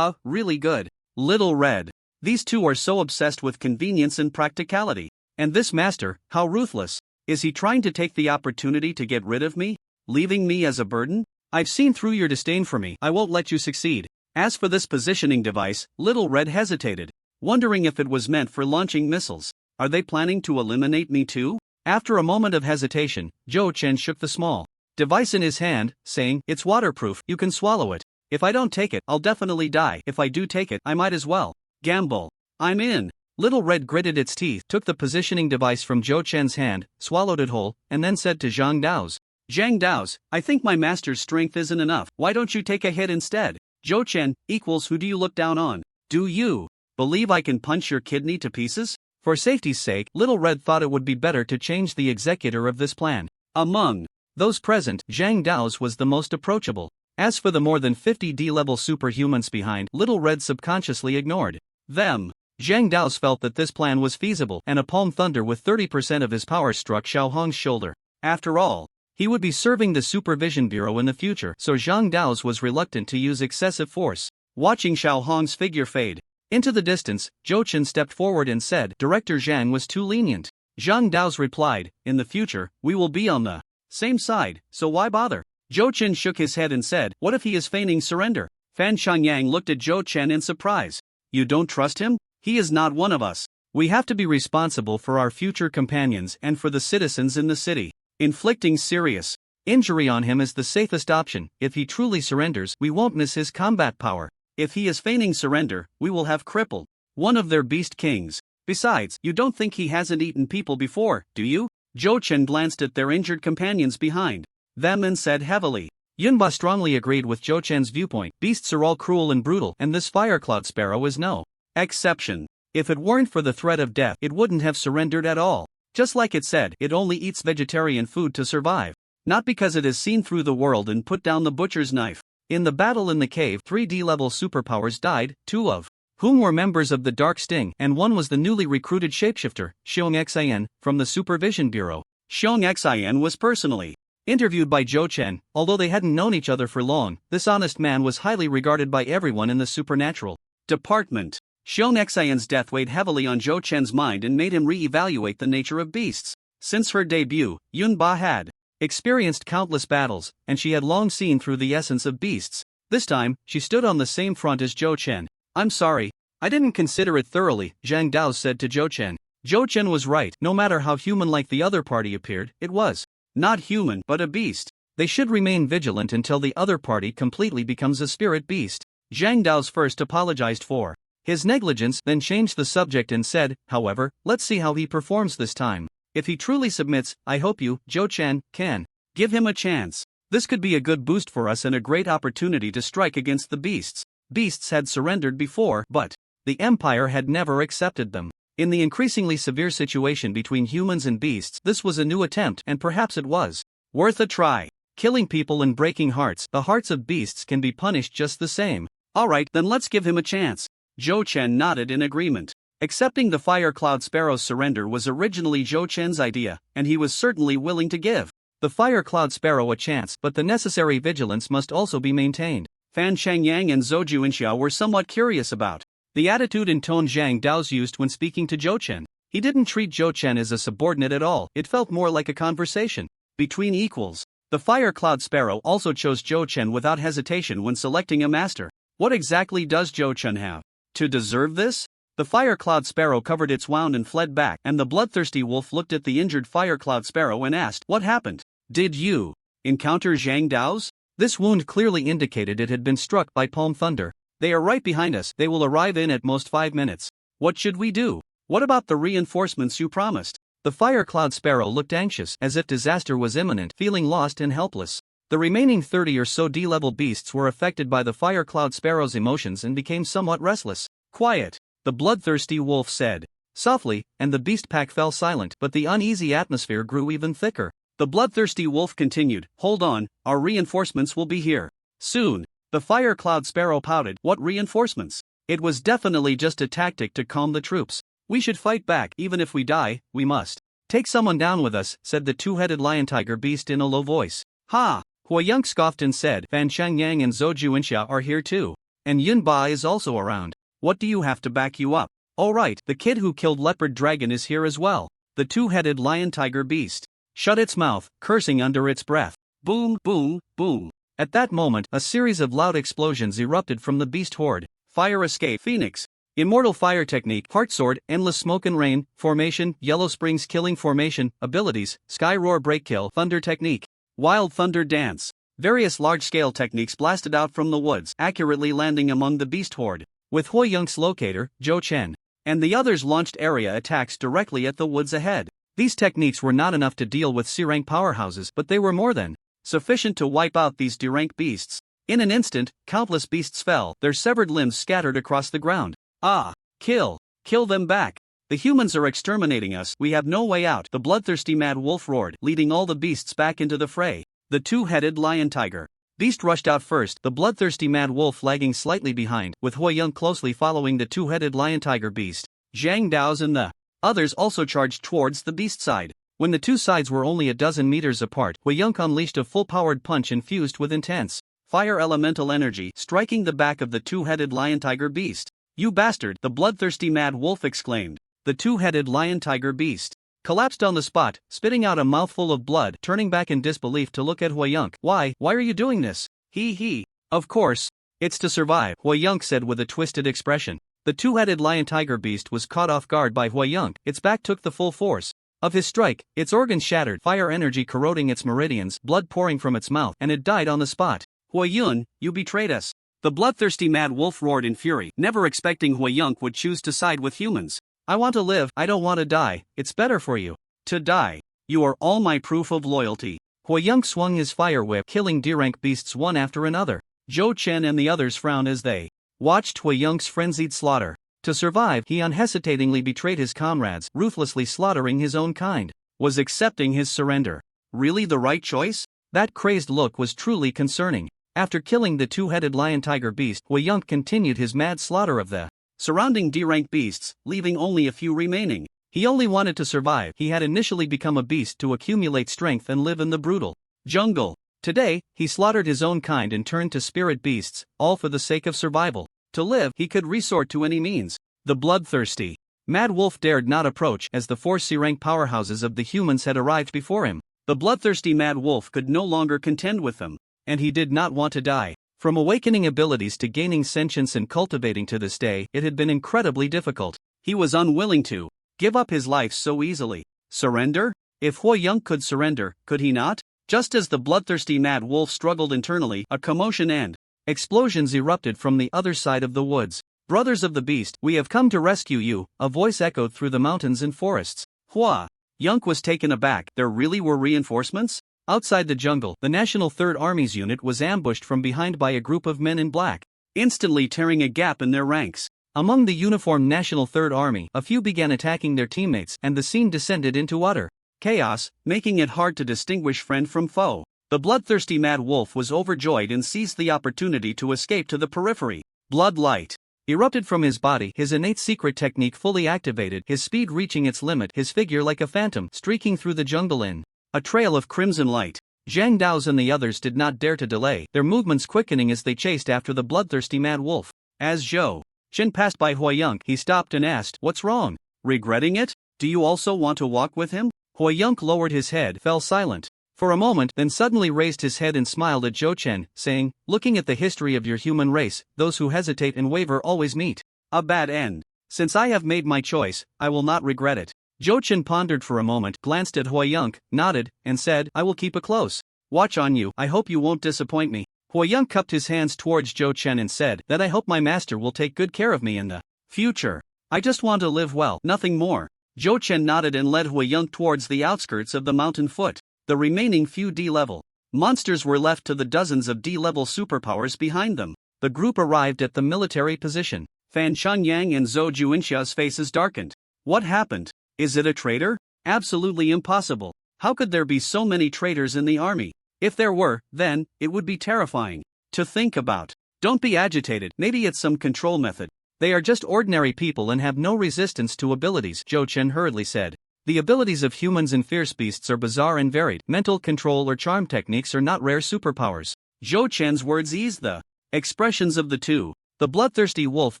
Really good. Little Red. These two are so obsessed with convenience and practicality. And this master, how ruthless. Is he trying to take the opportunity to get rid of me? Leaving me as a burden? I've seen through your disdain for me, I won't let you succeed. As for this positioning device, Little Red hesitated, wondering if it was meant for launching missiles. Are they planning to eliminate me too? After a moment of hesitation, Zhou Chen shook the small device in his hand, saying, it's waterproof, you can swallow it. If I don't take it, I'll definitely die. If I do take it, I might as well gamble. I'm in. Little Red gritted its teeth, took the positioning device from Zhou Chen's hand, swallowed it whole, and then said to Zhang Dao's, Zhang Dao's, I think my master's strength isn't enough. Why don't you take a hit instead? Zhou Chen, equals who do you look down on? Do you believe I can punch your kidney to pieces? For safety's sake, Little Red thought it would be better to change the executor of this plan. Among those present, Zhang Dao's was the most approachable. As for the more than 50 D-level superhumans behind, Little Red subconsciously ignored them. Zhang Dao's felt that this plan was feasible, and a palm thunder with 30% of his power struck Xiao Hong's shoulder. After all, he would be serving the Supervision Bureau in the future, so Zhang Dao's was reluctant to use excessive force. Watching Xiao Hong's figure fade into the distance, Zhou Chen stepped forward and said, Director Zhang was too lenient. Zhang Dao's replied, in the future, we will be on the same side, so why bother? Zhou Chen shook his head and said, what if he is feigning surrender? Fan Changyang looked at Zhou Chen in surprise. You don't trust him? He is not one of us. We have to be responsible for our future companions and for the citizens in the city. Inflicting serious injury on him is the safest option. If he truly surrenders, we won't miss his combat power. If he is feigning surrender, we will have crippled one of their beast kings. Besides, you don't think he hasn't eaten people before, do you? Zhou Chen glanced at their injured companions behind them and said heavily. Yunba strongly agreed with Zhou Chen's viewpoint. Beasts are all cruel and brutal, and this fire cloud sparrow is no exception. If it weren't for the threat of death, it wouldn't have surrendered at all. Just like it said, it only eats vegetarian food to survive. Not because it has seen through the world and put down the butcher's knife. In the battle in the cave, 3 D-level superpowers died, 2 of whom were members of the Dark Sting, and 1 was the newly recruited shapeshifter, Xiang Xian, from the Supervision Bureau. Xiang Xian was personally interviewed by Zhou Chen. Although they hadn't known each other for long, this honest man was highly regarded by everyone in the supernatural department. Xiang Xian's death weighed heavily on Zhou Chen's mind and made him re-evaluate the nature of beasts. Since her debut, Yunba had experienced countless battles, and she had long seen through the essence of beasts. This time, she stood on the same front as Zhou Chen. I'm sorry, I didn't consider it thoroughly, Zhang Dao said to Zhou Chen. Zhou Chen was right. No matter how human-like the other party appeared, it was not human but a beast. They should remain vigilant until the other party completely becomes a spirit beast. Zhang Dao's first apologized for his negligence, then changed the subject and said, however, let's see how he performs this time. If he truly submits, I hope you, Zhou Chen, can give him a chance. This could be a good boost for us and a great opportunity to strike against the beasts. Beasts had surrendered before, but the Empire had never accepted them. In the increasingly severe situation between humans and beasts, this was a new attempt, and perhaps it was worth a try. Killing people and breaking hearts, the hearts of beasts can be punished just the same. Alright, then let's give him a chance. Zhou Chen nodded in agreement. Accepting the Fire Cloud Sparrow's surrender was originally Zhou Chen's idea, and he was certainly willing to give the Fire Cloud Sparrow a chance, but the necessary vigilance must also be maintained. Fan Changyang and Zhou Juinxia were somewhat curious about the attitude and tone Zhang Dao's used when speaking to Zhou Chen. He didn't treat Zhou Chen as a subordinate at all, it felt more like a conversation between equals. The Fire Cloud Sparrow also chose Zhou Chen without hesitation when selecting a master. What exactly does Zhou Chen have to deserve this? The Fire Cloud Sparrow covered its wound and fled back, and the bloodthirsty wolf looked at the injured Fire Cloud Sparrow and asked, "What happened? Did you encounter Zhang Dao's?" This wound clearly indicated it had been struck by Palm Thunder. "They are right behind us. They will arrive in at most 5 minutes. What should we do? What about the reinforcements you promised?" The Fire Cloud Sparrow looked anxious, as if disaster was imminent, feeling lost and helpless. The remaining 30 or so D-level beasts were affected by the Fire Cloud Sparrow's emotions and became somewhat restless. "Quiet," the bloodthirsty wolf said softly, and the beast pack fell silent, but the uneasy atmosphere grew even thicker. The bloodthirsty wolf continued, "Hold on, our reinforcements will be here soon." The Fire Cloud Sparrow pouted. "What reinforcements?" It was definitely just a tactic to calm the troops. "We should fight back, even if we die, we must." "Take someone down with us," said the two-headed lion tiger beast in a low voice. "Ha!" Huang Yukai scoffed and said, "Fan Changyang and Zhou Juinxia are here too. And Yun Ba is also around. What do you have to back you up?" "All right, the kid who killed Leopard Dragon is here as well." The two-headed lion tiger beast shut its mouth, cursing under its breath. Boom, boom, boom. At that moment, a series of loud explosions erupted from the beast horde. Fire Escape Phoenix, Immortal Fire Technique, Heart Sword, Endless Smoke and Rain, Formation, Yellow Springs Killing Formation, Abilities, Sky Roar Breakkill, Thunder Technique, Wild Thunder Dance. Various large-scale techniques blasted out from the woods, accurately landing among the beast horde. With Huang Yukai's locator, Zhou Chen, and the others launched area attacks directly at the woods ahead. These techniques were not enough to deal with C-rank powerhouses, but they were more than sufficient to wipe out these D-rank beasts. In an instant, countless beasts fell, their severed limbs scattered across the ground. "Ah! Kill them back. The humans are exterminating us, we have no way out," the bloodthirsty mad wolf roared, leading all the beasts back into the fray. The two-headed lion tiger beast rushed out first, the bloodthirsty mad wolf lagging slightly behind, with Huang Yukai closely following the two-headed lion tiger beast. Zhang Dao's and the others also charged towards the beast side. When the two sides were only a dozen meters apart, Huang Yukai unleashed a full-powered punch infused with intense fire elemental energy, striking the back of the two-headed lion tiger beast. "You bastard!" the bloodthirsty mad wolf exclaimed. The two-headed lion tiger beast collapsed on the spot, spitting out a mouthful of blood, turning back in disbelief to look at Huang Yukai. Why are you doing this?" He. "Of course. It's to survive," Huang Yukai said with a twisted expression. The two-headed lion tiger beast was caught off guard by Huang Yukai. Its back took the full force of his strike, its organs shattered, fire energy corroding its meridians, blood pouring from its mouth, and it died on the spot. "Huang Yukai, you betrayed us!" The bloodthirsty mad wolf roared in fury, never expecting Huang Yukai would choose to side with humans. "I want to live, I don't want to die. It's better for you to die. You are all my proof of loyalty." Huang Yukai swung his fire whip, killing D-rank beasts one after another. Zhou Chen and the others frowned as they watched Huang Yukai's frenzied slaughter. To survive, he unhesitatingly betrayed his comrades, ruthlessly slaughtering his own kind. Was accepting his surrender really the right choice? That crazed look was truly concerning. After killing the two-headed lion tiger beast, Huang Yukai continued his mad slaughter of the surrounding D-rank beasts, leaving only a few remaining. He only wanted to survive. He had initially become a beast to accumulate strength and live in the brutal jungle. Today, he slaughtered his own kind and turned to spirit beasts, all for the sake of survival. To live, he could resort to any means. The bloodthirsty mad wolf dared not approach, as the four C-rank powerhouses of the humans had arrived before him. The bloodthirsty mad wolf could no longer contend with them, and he did not want to die. From awakening abilities to gaining sentience and cultivating to this day, it had been incredibly difficult. He was unwilling to give up his life so easily. Surrender? If Huang Yukai could surrender, could he not? Just as the bloodthirsty mad wolf struggled internally, a commotion and explosions erupted from the other side of the woods. "Brothers of the beast, we have come to rescue you," a voice echoed through the mountains and forests. Huang Yukai was taken aback. There really were reinforcements? Outside the jungle, the National Third Army's unit was ambushed from behind by a group of men in black, instantly tearing a gap in their ranks. Among the uniformed National Third Army, a few began attacking their teammates, and the scene descended into utter chaos, making it hard to distinguish friend from foe. The bloodthirsty mad wolf was overjoyed and seized the opportunity to escape to the periphery. Blood light erupted from his body, his innate secret technique fully activated, his speed reaching its limit, his figure like a phantom, streaking through the jungle in a trail of crimson light. Zhang Dao's and the others did not dare to delay, their movements quickening as they chased after the bloodthirsty mad wolf. As Zhou Chen passed by Huang Yukai, he stopped and asked, "What's wrong? Regretting it? Do you also want to walk with him?" Huang Yukai lowered his head, fell silent. for a moment, then suddenly raised his head and smiled at Zhou Chen, saying, looking at the history of your human race, those who hesitate and waver always meet a bad end. Since I have made my choice, I will not regret it. Zhou Chen pondered for a moment, glanced at Huang Yukai, nodded, and said, I will keep a close watch on you. I hope you won't disappoint me. Huang Yukai cupped his hands towards Zhou Chen and said, that I hope my master will take good care of me in the future. I just want to live well, nothing more. Zhou Chen nodded and led Huang Yukai towards the outskirts of the mountain foot. The remaining few D-level monsters were left to the dozens of D-level superpowers behind them. The group arrived at the military position. Fan Changyang and Zhou Juinxia's faces darkened. What happened? Is it a traitor? Absolutely impossible. How could there be so many traitors in the army? If there were, then, it would be terrifying to think about. Don't be agitated, maybe it's some control method. They are just ordinary people and have no resistance to abilities, Zhou Chen hurriedly said. The abilities of humans and fierce beasts are bizarre and varied. Mental control or charm techniques are not rare superpowers. Zhou Chen's words eased the expressions of the two. The bloodthirsty wolf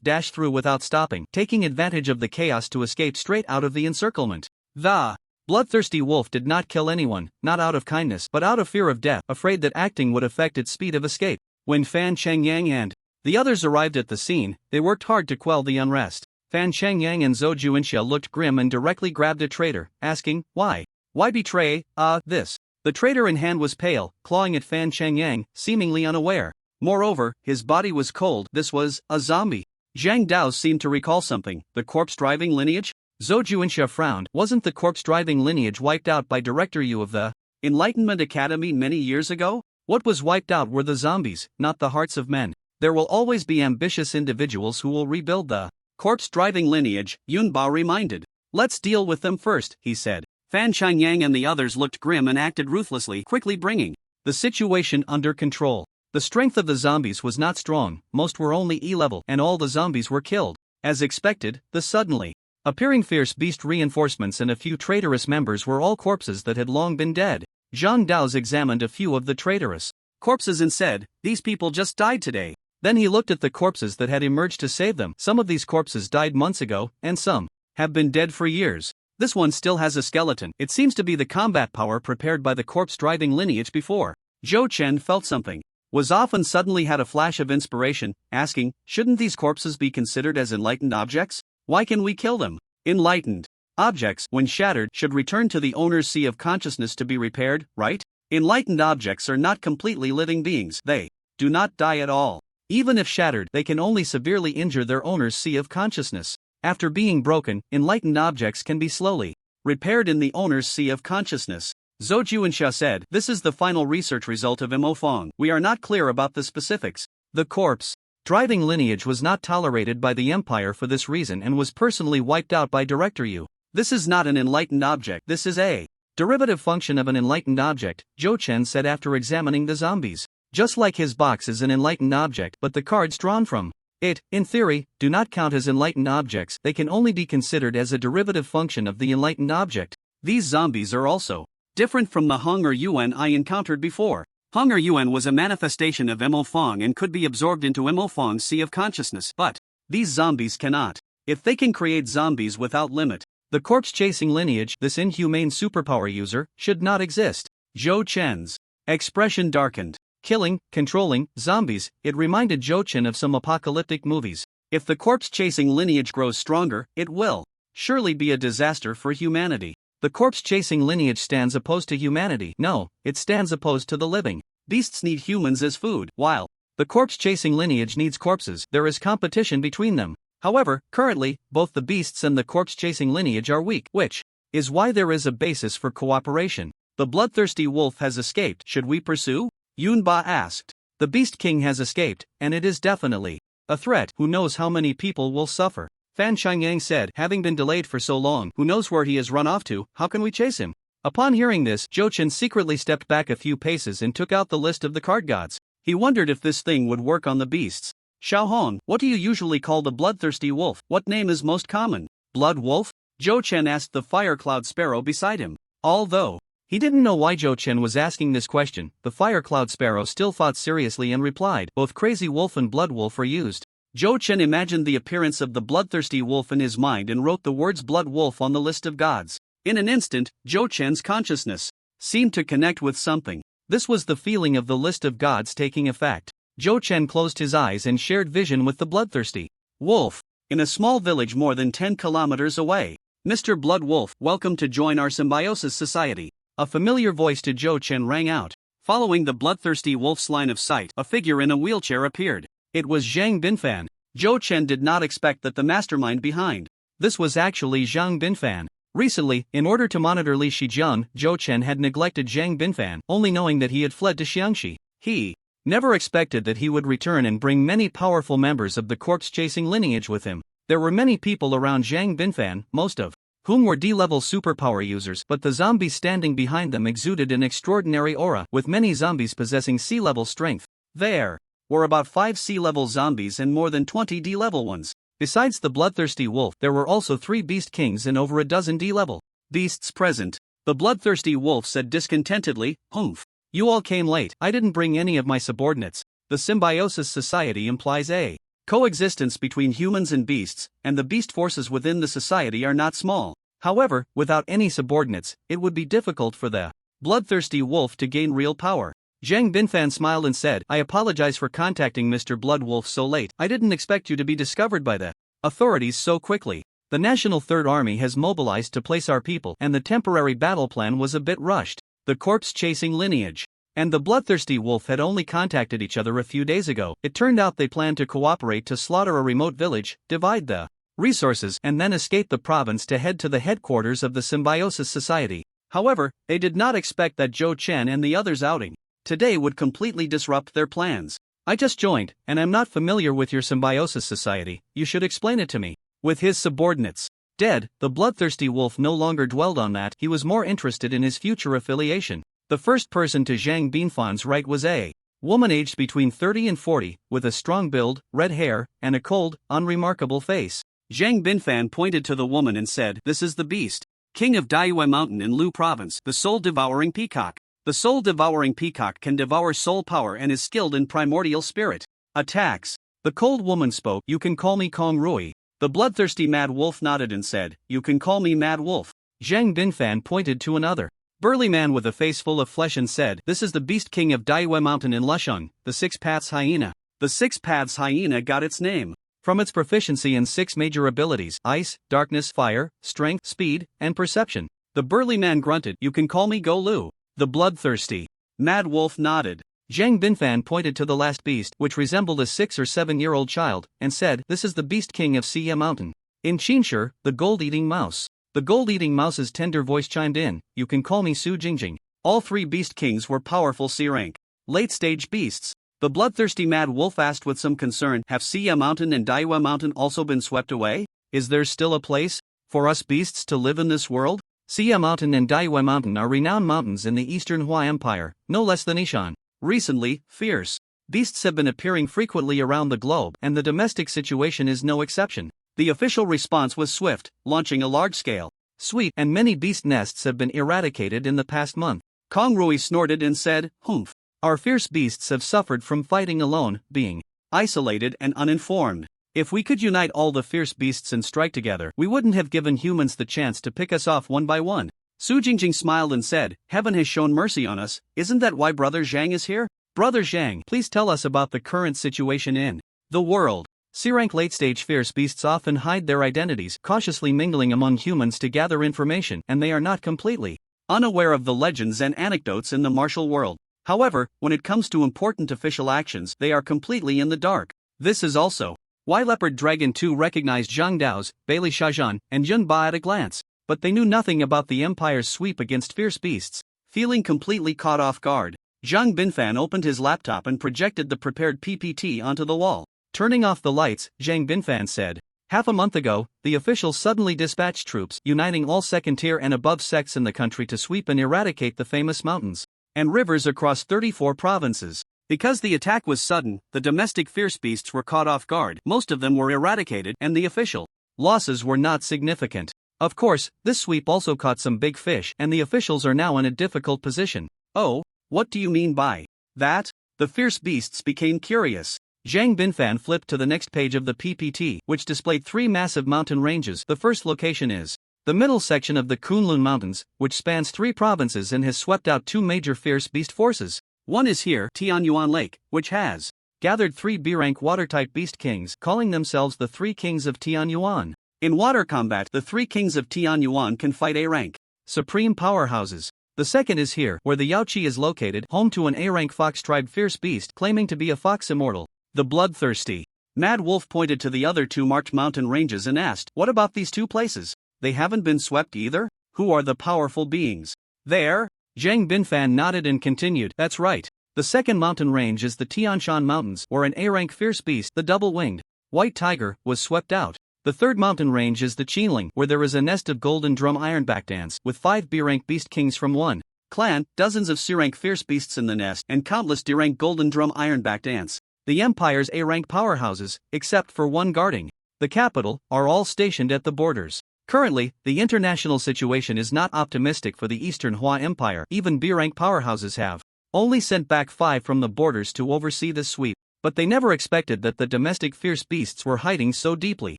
dashed through without stopping, taking advantage of the chaos to escape straight out of the encirclement. The bloodthirsty wolf did not kill anyone, not out of kindness, but out of fear of death, afraid that acting would affect its speed of escape. When Fan Changyang and the others arrived at the scene, they worked hard to quell the unrest. Fan Changyang and Zhou Juinxia looked grim and directly grabbed a traitor, asking, why? Why betray, this? The traitor in hand was pale, clawing at Fan Changyang, seemingly unaware. Moreover, his body was cold. This was a zombie. Zhang Dao seemed to recall something. The corpse-driving lineage? Zhou Juinxia frowned. Wasn't the corpse-driving lineage wiped out by Director Yu of the Enlightenment Academy many years ago? What was wiped out were the zombies, not the hearts of men. There will always be ambitious individuals who will rebuild the corpse-driving lineage, Yunba reminded. Let's deal with them first, he said. Fan Changyang and the others looked grim and acted ruthlessly, quickly bringing the situation under control. The strength of the zombies was not strong, most were only E-level, and all the zombies were killed. As expected, the suddenly appearing fierce beast reinforcements and a few traitorous members were all corpses that had long been dead. Zhang Dao's examined a few of the traitorous corpses and said, these people just died today. Then he looked at the corpses that had emerged to save them. Some of these corpses died months ago, and some have been dead for years. This one still has a skeleton. It seems to be the combat power prepared by the corpse-driving lineage before. Zhou Chen felt something was off and suddenly had a flash of inspiration, asking, shouldn't these corpses be considered as enlightened objects? Why can we kill them? Enlightened objects, when shattered, should return to the owner's sea of consciousness to be repaired, right? Enlightened objects are not completely living beings. They do not die at all. Even if shattered, they can only severely injure their owner's sea of consciousness. After being broken, enlightened objects can be slowly repaired in the owner's sea of consciousness. Zhou Juinxia said, this is the final research result of Mo Fong. We are not clear about the specifics. The corpse-driving lineage was not tolerated by the Empire for this reason and was personally wiped out by Director Yu. This is not an enlightened object. This is a derivative function of an enlightened object, Zhou Chen said after examining the zombies. Just like his box is an enlightened object, but the cards drawn from it, in theory, do not count as enlightened objects. They can only be considered as a derivative function of the enlightened object. These zombies are also different from the Hong or Yuan I encountered before. Hong or Yuan was a manifestation of Mo Fong and could be absorbed into Mo Fong's sea of consciousness, but these zombies cannot. If they can create zombies without limit, the corpse-chasing lineage, this inhumane superpower user, should not exist. Zhou Chen's expression darkened. Killing, controlling, zombies, it reminded Zhou Chen of some apocalyptic movies. If the corpse-chasing lineage grows stronger, it will surely be a disaster for humanity. The corpse-chasing lineage stands opposed to humanity. No, it stands opposed to the living. Beasts need humans as food, while the corpse-chasing lineage needs corpses. There is competition between them. However, currently, both the beasts and the corpse-chasing lineage are weak, which is why there is a basis for cooperation. The bloodthirsty wolf has escaped. Should we pursue? Yunba asked. The Beast King has escaped, and it is definitely a threat. Who knows how many people will suffer? Fan Changyang said, having been delayed for so long, who knows where he has run off to? How can we chase him? Upon hearing this, Zhou Chen secretly stepped back a few paces and took out the list of the card gods. He wondered if this thing would work on the beasts. Xiaohong, what do you usually call the bloodthirsty wolf? What name is most common? Blood wolf? Zhou Chen asked the fire cloud sparrow beside him. Although he didn't know why Zhou Chen was asking this question, the fire cloud sparrow still thought seriously and replied, both crazy wolf and blood wolf are used. Zhou Chen imagined the appearance of the bloodthirsty wolf in his mind and wrote the words blood wolf on the list of gods. In an instant, Zhou Chen's consciousness seemed to connect with something. This was the feeling of the list of gods taking effect. Zhou Chen closed his eyes and shared vision with the bloodthirsty wolf. In a small village more than 10 kilometers away. Mr. Blood Wolf, welcome to join our symbiosis society. A familiar voice to Zhou Chen rang out. Following the bloodthirsty wolf's line of sight, a figure in a wheelchair appeared. It was Xiang Binfan. Zhou Chen did not expect that the mastermind behind this was actually Xiang Binfan. Recently, in order to monitor Li Shijiang, Zhou Chen had neglected Xiang Binfan, only knowing that he had fled to Xiangxi. He never expected that he would return and bring many powerful members of the corpse-chasing lineage with him. There were many people around Xiang Binfan, most of whom were D-level superpower users, but the zombies standing behind them exuded an extraordinary aura, with many zombies possessing C-level strength. There were about 5 C-level zombies and more than 20 D-level ones. Besides the bloodthirsty wolf, there were also 3 beast kings and over a dozen D-level beasts present. The bloodthirsty wolf said discontentedly, "Humph. You all came late. I didn't bring any of my subordinates. The symbiosis society implies a coexistence between humans and beasts, and the beast forces within the society are not small. However, without any subordinates, it would be difficult for the bloodthirsty wolf to gain real power." Xiang Binfan smiled and said, "I apologize for contacting Mr. Blood Wolf so late. I didn't expect you to be discovered by the authorities so quickly. The National Third Army has mobilized to place our people, and the temporary battle plan was a bit rushed. The corpse-chasing lineage and the bloodthirsty wolf had only contacted each other a few days ago. It turned out they planned to cooperate to slaughter a remote village, divide the resources, and then escape the province to head to the headquarters of the Symbiosis Society. However, they did not expect that Zhou Chen and the others' outing today would completely disrupt their plans. I just joined, and I'm not familiar with your Symbiosis Society. You should explain it to me." With his subordinates dead, the bloodthirsty wolf no longer dwelled on that. He was more interested in his future affiliation. The first person to Xiang Binfan's right was a woman aged between 30 and 40, with a strong build, red hair, and a cold, unremarkable face. Xiang Binfan pointed to the woman and said, "This is the beast, king of Daiyue Mountain in Lu Province, the soul-devouring peacock. The soul-devouring peacock can devour soul power and is skilled in primordial spirit attacks." The cold woman spoke, "You can call me Kong Rui." The bloodthirsty Mad Wolf nodded and said, "You can call me Mad Wolf." Xiang Binfan pointed to another burly man with a face full of flesh and said, "This is the beast king of Daiyue Mountain in Lusheng, the Six Paths Hyena." The Six Paths Hyena got its name from its proficiency in 6 major abilities: ice, darkness, fire, strength, speed, and perception. The burly man grunted, "You can call me Go Lu." The bloodthirsty Mad Wolf nodded. Xiang Binfan pointed to the last beast, which resembled a 6 or 7-year-old child, and said, "This is the beast king of Xia Mountain in Qinshi, the gold-eating mouse." The gold-eating mouse's tender voice chimed in, "You can call me Su Jingjing." All 3 beast kings were powerful C-rank late-stage beasts. The bloodthirsty Mad Wolf asked with some concern, "Have Xia Mountain and Daiyue Mountain also been swept away? Is there still a place for us beasts to live in this world?" Xia Mountain and Daiyue Mountain are renowned mountains in the Eastern Hua Empire, no less than Ishan. Recently, fierce beasts have been appearing frequently around the globe, and the domestic situation is no exception. The official response was swift, launching a large-scale sweep, and many beast nests have been eradicated in the past month. Kong Rui snorted and said, "Humph. Our fierce beasts have suffered from fighting alone, being isolated and uninformed. If we could unite all the fierce beasts and strike together, we wouldn't have given humans the chance to pick us off one by one." Su Jingjing smiled and said, "Heaven has shown mercy on us. Isn't that why Brother Zhang is here? Brother Zhang, please tell us about the current situation in the world." C-rank late-stage fierce beasts often hide their identities, cautiously mingling among humans to gather information, and they are not completely unaware of the legends and anecdotes in the martial world. However, when it comes to important official actions, they are completely in the dark. This is also why Leopard Dragon 2 recognized Zhang Dao's, Bailey Shajan, and Yun Ba at a glance, but they knew nothing about the Empire's sweep against fierce beasts. Feeling completely caught off guard, Xiang Binfan opened his laptop and projected the prepared PPT onto the wall. Turning off the lights, Xiang Binfan said, "Half a month ago, the officials suddenly dispatched troops, uniting all second-tier and above sects in the country to sweep and eradicate the famous mountains and rivers across 34 provinces. Because the attack was sudden, the domestic fierce beasts were caught off guard, most of them were eradicated, and the official losses were not significant. Of course, this sweep also caught some big fish, and the officials are now in a difficult position." "Oh, what do you mean by that?" The fierce beasts became curious. Xiang Binfan flipped to the next page of the PPT, which displayed 3 massive mountain ranges. The first location is the middle section of the Kunlun Mountains, which spans 3 provinces and has swept out 2 major fierce beast forces. One is here, Tianyuan Lake, which has gathered 3 B-rank water-type beast kings, calling themselves the 3 kings of Tianyuan. In water combat, the 3 kings of Tianyuan can fight A-rank supreme powerhouses. The second is here, where the Yaoqi is located, home to an A-rank fox-tribe fierce beast claiming to be a fox immortal, the bloodthirsty. Mad Wolf pointed to the other 2 marked mountain ranges and asked, what about these 2 places? They haven't been swept either? Who are the powerful beings there? Zhang Binfan nodded and continued, that's right. The second mountain range is the Tianshan Mountains, where an A-rank fierce beast, the double-winged white tiger, was swept out. The third mountain range is the Qinling, where there is a nest of golden drum ironback dance, with 5 B-rank beast kings from one clan, dozens of C-rank fierce beasts in the nest, and countless D-rank golden drum ironback dance. The Empire's A-rank powerhouses, except for one guarding the capital, are all stationed at the borders. Currently, the international situation is not optimistic for the Eastern Hua Empire. Even B-rank powerhouses have only sent back 5 from the borders to oversee this sweep, but they never expected that the domestic fierce beasts were hiding so deeply.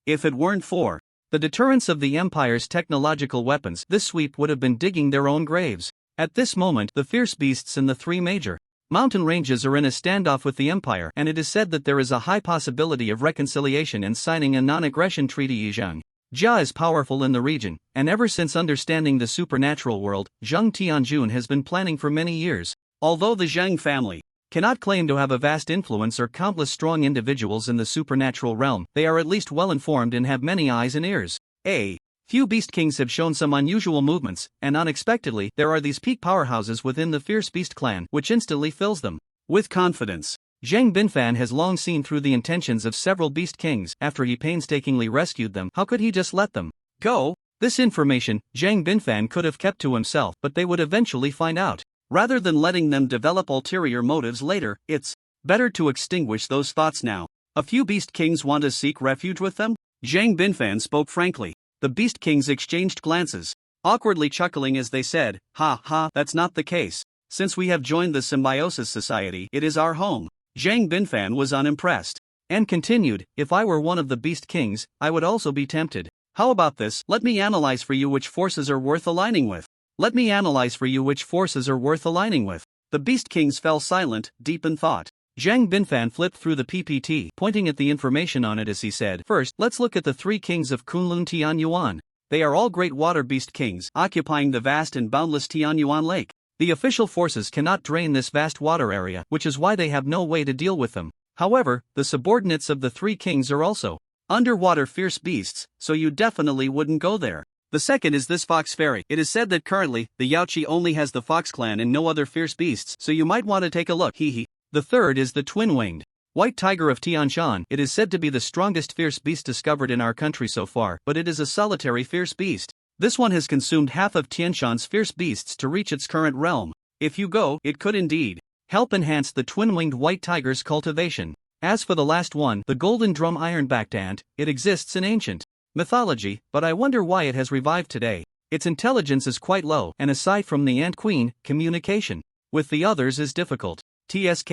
If it weren't for the deterrence of the Empire's technological weapons, this sweep would have been digging their own graves. At this moment, the fierce beasts in the 3 major mountain ranges are in a standoff with the Empire, and it is said that there is a high possibility of reconciliation and signing a non-aggression treaty. Zhang Jia is powerful in the region, and ever since understanding the supernatural world, Zhang Tianjun has been planning for many years. Although the Zhang family cannot claim to have a vast influence or countless strong individuals in the supernatural realm, they are at least well informed and have many eyes and ears. A few beast kings have shown some unusual movements, and unexpectedly, there are these peak powerhouses within the fierce beast clan, which instantly fills them with confidence. Zhang Binfan has long seen through the intentions of several beast kings. After he painstakingly rescued them, how could he just let them go? This information, Zhang Binfan could have kept to himself, but they would eventually find out. Rather than letting them develop ulterior motives later, it's better to extinguish those thoughts now. A few beast kings want to seek refuge with them? Zhang Binfan spoke frankly. The beast kings exchanged glances, awkwardly chuckling as they said, ha ha, that's not the case. Since we have joined the Symbiosis Society, it is our home. Zhang Binfan was unimpressed, and continued, if I were one of the beast kings, I would also be tempted. How about this? Let me analyze for you which forces are worth aligning with. Let me analyze for you which forces are worth aligning with. The beast kings fell silent, deep in thought. Zhang Binfan flipped through the PPT, pointing at the information on it as he said, first, let's look at the 3 kings of Kunlun Tianyuan. They are all great water beast kings, occupying the vast and boundless Tianyuan Lake. The official forces cannot drain this vast water area, which is why they have no way to deal with them. However, the subordinates of the 3 kings are also underwater fierce beasts, so you definitely wouldn't go there. The second is this Fox Fairy. It is said that currently, the Yaoqi only has the Fox clan and no other fierce beasts, so you might want to take a look, hee. The third is the twin-winged white tiger of Tianshan. It is said to be the strongest fierce beast discovered in our country so far, but it is a solitary fierce beast. This one has consumed half of Tianshan's fierce beasts to reach its current realm. If you go, it could indeed help enhance the twin-winged white tiger's cultivation. As for the last one, the golden drum iron-backed ant, it exists in ancient mythology, but I wonder why it has revived today. Its intelligence is quite low, and aside from the ant queen, communication with the others is difficult. TSK.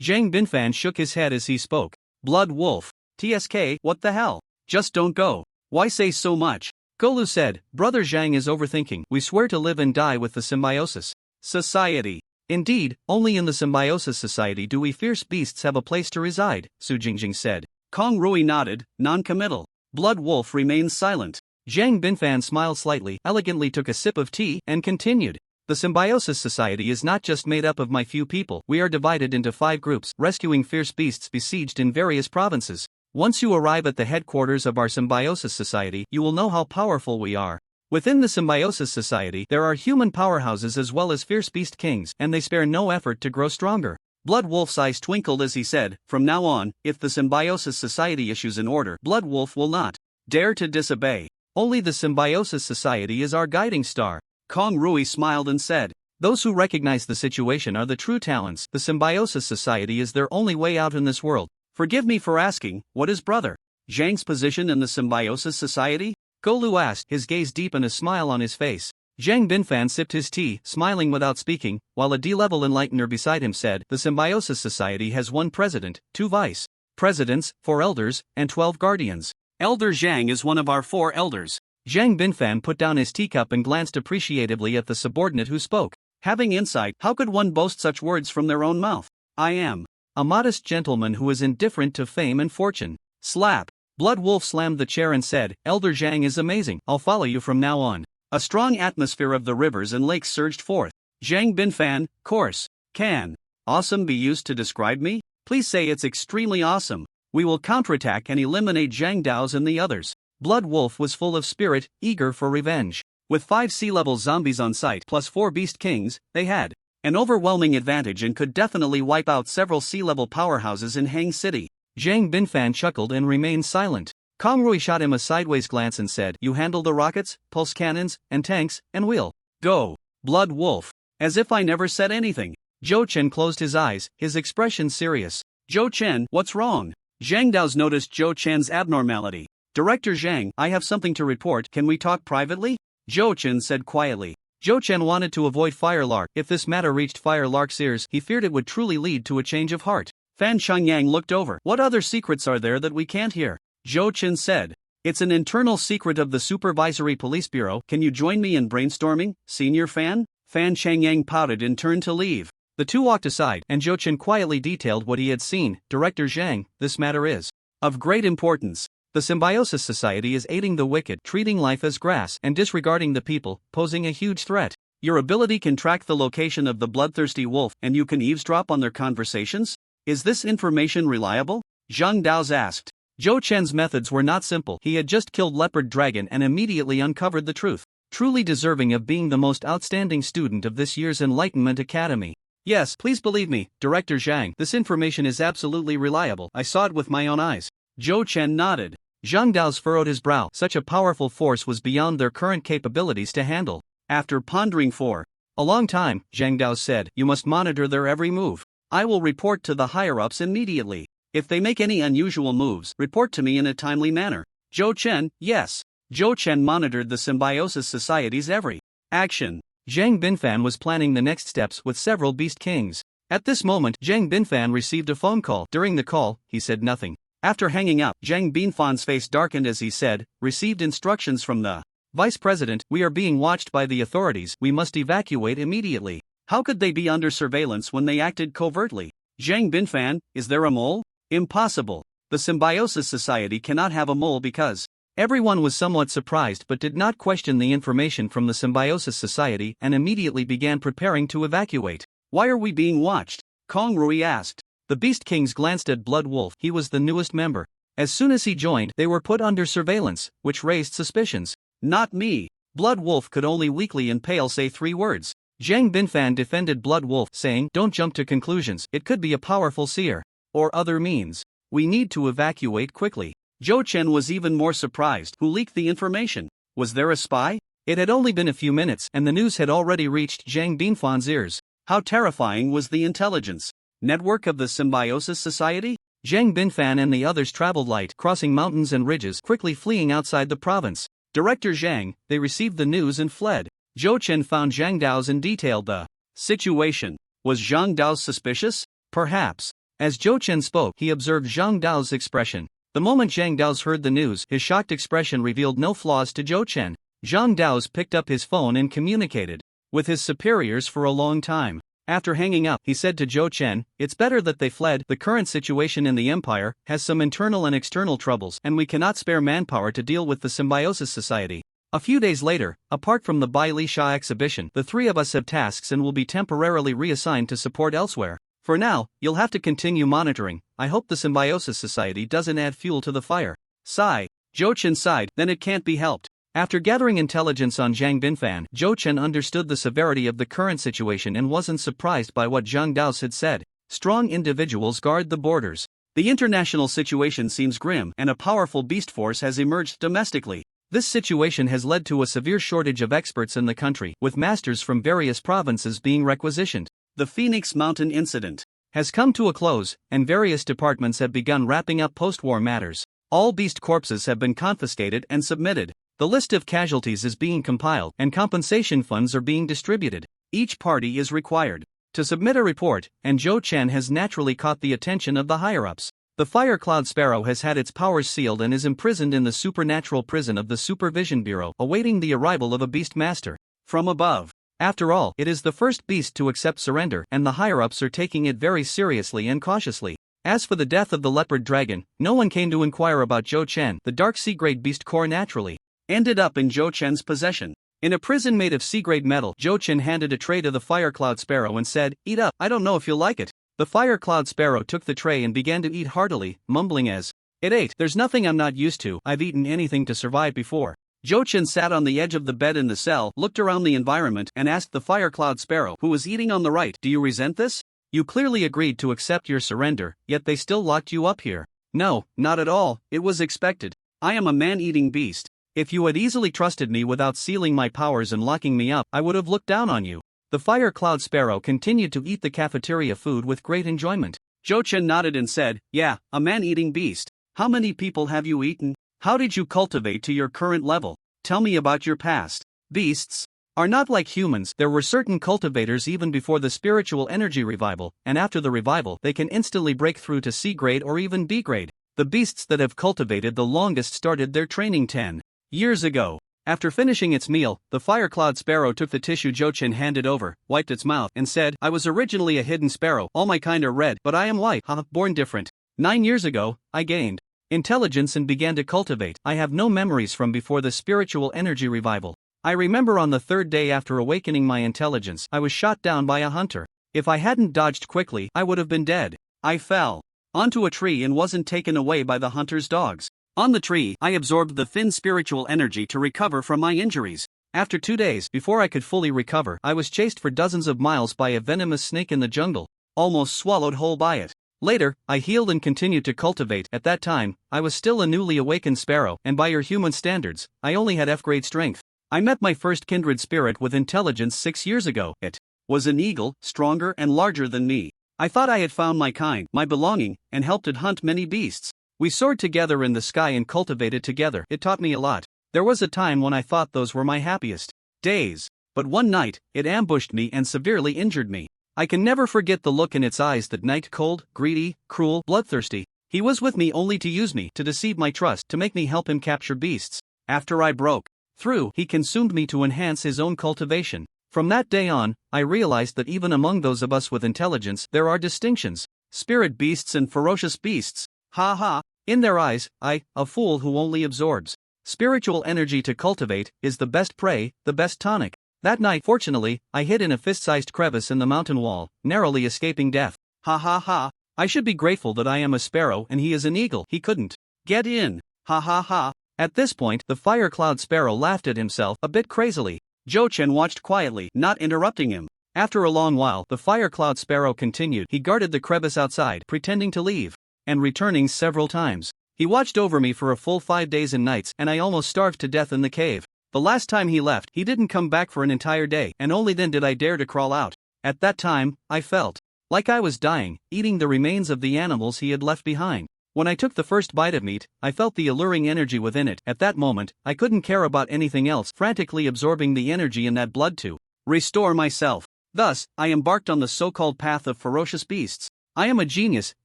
Zhang Binfan shook his head as he spoke. Blood wolf. TSK, what the hell? Just don't go. Why say so much? Golu said, Brother Zhang is overthinking. We swear to live and die with the Symbiosis Society. Indeed, only in the Symbiosis Society do we fierce beasts have a place to reside, Su Jingjing said. Kong Rui nodded, non-committal. Blood Wolf remains silent. Zhang Binfan smiled slightly, elegantly took a sip of tea, and continued. The Symbiosis Society is not just made up of my few people. We are divided into 5 groups, rescuing fierce beasts besieged in various provinces. Once you arrive at the headquarters of our Symbiosis Society, you will know how powerful we are. Within the Symbiosis Society, there are human powerhouses as well as fierce beast kings, and they spare no effort to grow stronger. Blood Wolf's eyes twinkled as he said, from now on, if the Symbiosis Society issues an order, Blood Wolf will not dare to disobey. Only the Symbiosis Society is our guiding star. Kong Rui smiled and said, those who recognize the situation are the true talents. The Symbiosis Society is their only way out in this world. Forgive me for asking, what is Brother Zhang's position in the Symbiosis Society? Golu asked, his gaze deep and a smile on his face. Zhang Binfan sipped his tea, smiling without speaking, while a D-level enlightener beside him said, the Symbiosis Society has 1 president, 2 vice presidents, 4 elders, and 12 guardians. Elder Xiang is one of our 4 elders. Zhang Binfan put down his teacup and glanced appreciatively at the subordinate who spoke. Having insight, how could one boast such words from their own mouth? I am a modest gentleman who is indifferent to fame and fortune. Slap. Blood Wolf slammed the chair and said, Elder Zhang is amazing, I'll follow you from now on. A strong atmosphere of the rivers and lakes surged forth. Zhang Binfan, course. Can awesome be used to describe me? Please say it's extremely awesome. We will counterattack and eliminate Zhang Dao's and the others. Blood Wolf was full of spirit, eager for revenge. With 5 sea-level zombies on site plus 4 beast kings, they had an overwhelming advantage and could definitely wipe out several sea-level powerhouses in Hang City. Zhang Binfan chuckled and remained silent. Kang Rui shot him a sideways glance and said, You handle the rockets, pulse cannons, and tanks, and we'll go. Blood Wolf. As if I never said anything. Zhou Chen closed his eyes, his expression serious. Zhou Chen, what's wrong? Zhang Dao's noticed Zhou Chen's abnormality. Director Zhang, I have something to report, can we talk privately? Zhou Chen said quietly. Zhou Chen wanted to avoid Fire Lark. If this matter reached Fire Lark's ears, he feared it would truly lead to a change of heart. Fan Changyang looked over. What other secrets are there that we can't hear? Zhou Chen said. It's an internal secret of the Supervisory Police Bureau. Can you join me in brainstorming, Senior Fan? Fan Changyang pouted and turned to leave. The two walked aside, and Zhou Chen quietly detailed what he had seen. Director Zhang, this matter is of great importance. The Symbiosis Society is aiding the wicked, treating life as grass, and disregarding the people, posing a huge threat. Your ability can track the location of the bloodthirsty wolf, and you can eavesdrop on their conversations? Is this information reliable? Zhang Dao's asked. Zhou Chen's methods were not simple. He had just killed Leopard Dragon and immediately uncovered the truth. Truly deserving of being the most outstanding student of this year's Enlightenment Academy. Yes, please believe me, Director Zhang, this information is absolutely reliable. I saw it with my own eyes. Zhou Chen nodded. Zhang Dao's furrowed his brow. Such a powerful force was beyond their current capabilities to handle. After pondering for a long time, Zhang Dao said, You must monitor their every move. I will report to the higher-ups immediately. If they make any unusual moves, report to me in a timely manner. Zhou Chen, yes. Zhou Chen monitored the Symbiosis Society's every action. Zhang Binfan was planning the next steps with several beast kings. At this moment, Zhang Binfan received a phone call. During the call, he said nothing. After hanging up, Zhang Binfan's face darkened as he said, Received instructions from the Vice President, we are being watched by the authorities, we must evacuate immediately. How could they be under surveillance when they acted covertly? Zhang Binfan, is there a mole? Impossible. The Symbiosis Society cannot have a mole because everyone was somewhat surprised but did not question the information from the Symbiosis Society and immediately began preparing to evacuate. Why are we being watched? Kang Rui asked. The Beast Kings glanced at Blood Wolf. He was the newest member. As soon as he joined, they were put under surveillance, which raised suspicions. Not me. Blood Wolf could only weakly and pale say 3 words. Zhang Binfan defended Blood Wolf, saying, Don't jump to conclusions, it could be a powerful seer. Or other means. We need to evacuate quickly. Zhou Chen was even more surprised. Who leaked the information? Was there a spy? It had only been a few minutes and the news had already reached Zhang Binfan's ears. How terrifying was the intelligence network of the Symbiosis Society? Zhang Binfan and the others traveled light, crossing mountains and ridges, quickly fleeing outside the province. Director Zhang, they received the news and fled. Zhou Chen found Zhang Dao's and detailed the situation. Was Zhang Dao suspicious? Perhaps. As Zhou Chen spoke, he observed Zhang Dao's expression. The moment Zhang Dao's heard the news, his shocked expression revealed no flaws to Zhou Chen. Zhang Dao's picked up his phone and communicated with his superiors for a long time. After hanging up, he said to Zhou Chen, It's better that they fled. The current situation in the Empire has some internal and external troubles, and we cannot spare manpower to deal with the Symbiosis Society. A few days later, apart from the Bai Li Sha exhibition, the 3 of us have tasks and will be temporarily reassigned to support elsewhere. For now, you'll have to continue monitoring. I hope the Symbiosis Society doesn't add fuel to the fire. Sigh. Zhou Chen sighed, then it can't be helped. After gathering intelligence on Zhang Binfan, Zhou Chen understood the severity of the current situation and wasn't surprised by what Zhang Dao had said. Strong individuals guard the borders. The international situation seems grim and a powerful beast force has emerged domestically. This situation has led to a severe shortage of experts in the country, with masters from various provinces being requisitioned. The Phoenix Mountain incident has come to a close, and various departments have begun wrapping up post-war matters. All beast corpses have been confiscated and submitted. The list of casualties is being compiled, and compensation funds are being distributed. Each party is required to submit a report, and Zhou Chen has naturally caught the attention of the higher-ups. The Fire Cloud Sparrow has had its powers sealed and is imprisoned in the supernatural prison of the Supervision Bureau, awaiting the arrival of a beast master from above. After all, it is the first beast to accept surrender, and the higher-ups are taking it very seriously and cautiously. As for the death of the leopard dragon, no one came to inquire about Zhou Chen. The dark C-grade beast core naturally ended up in Zhou Chen's possession. In a prison made of C-grade metal, Zhou Chen handed a tray to the Fire Cloud Sparrow and said, "Eat up, I don't know if you'll like it." The Fire Cloud Sparrow took the tray and began to eat heartily, mumbling as it ate, "There's nothing I'm not used to, I've eaten anything to survive before." Zhou Chen sat on the edge of the bed in the cell, looked around the environment, and asked the Fire Cloud Sparrow, who was eating on the right, "Do you resent this? You clearly agreed to accept your surrender, yet they still locked you up here." "No, not at all, it was expected. I am a man-eating beast. If you had easily trusted me without sealing my powers and locking me up, I would have looked down on you." The Fire Cloud Sparrow continued to eat the cafeteria food with great enjoyment. Zhou Chen nodded and said, "Yeah, a man-eating beast. How many people have you eaten? How did you cultivate to your current level? Tell me about your past." Beasts are not like humans. There were certain cultivators even before the spiritual energy revival, and after the revival, they can instantly break through to C grade or even B grade. The beasts that have cultivated the longest started their training 10 years ago. After finishing its meal, the Fire Cloud Sparrow took the tissue Zhou Chen handed over, wiped its mouth, and said, "I was originally a hidden sparrow. All my kind are red, but I am white, born different. 9 years ago, I gained intelligence and began to cultivate. I have no memories from before the spiritual energy revival. I remember on the 3rd day after awakening my intelligence, I was shot down by a hunter. If I hadn't dodged quickly, I would have been dead. I fell onto a tree and wasn't taken away by the hunter's dogs. On the tree, I absorbed the thin spiritual energy to recover from my injuries. After 2 days, before I could fully recover, I was chased for dozens of miles by a venomous snake in the jungle, almost swallowed whole by it. Later, I healed and continued to cultivate. At that time, I was still a newly awakened sparrow, and by your human standards, I only had F-grade strength. I met my first kindred spirit with intelligence 6 years ago. It was an eagle, stronger and larger than me. I thought I had found my kind, my belonging, and helped it hunt many beasts. We soared together in the sky and cultivated together. It taught me a lot. There was a time when I thought those were my happiest days. But one night, it ambushed me and severely injured me. I can never forget the look in its eyes that night, cold, greedy, cruel, bloodthirsty. He was with me only to use me, to deceive my trust, to make me help him capture beasts. After I broke through, he consumed me to enhance his own cultivation. From that day on, I realized that even among those of us with intelligence, there are distinctions. Spirit beasts and ferocious beasts. Ha ha. In their eyes, I, a fool who only absorbs spiritual energy to cultivate, is the best prey, the best tonic. That night, fortunately, I hid in a fist-sized crevice in the mountain wall, narrowly escaping death. Ha ha ha. I should be grateful that I am a sparrow and he is an eagle. He couldn't get in. Ha ha ha. At this point, the Fire Cloud Sparrow laughed at himself, a bit crazily. Zhou Chen watched quietly, not interrupting him. After a long while, the Fire Cloud Sparrow continued. He guarded the crevice outside, pretending to leave, and returning several times. He watched over me for a full 5 days and nights, and I almost starved to death in the cave. The last time he left, he didn't come back for an entire day, and only then did I dare to crawl out. At that time, I felt like I was dying, eating the remains of the animals he had left behind. When I took the first bite of meat, I felt the alluring energy within it. At that moment, I couldn't care about anything else, frantically absorbing the energy in that blood to restore myself. Thus, I embarked on the so-called path of ferocious beasts. I am a genius,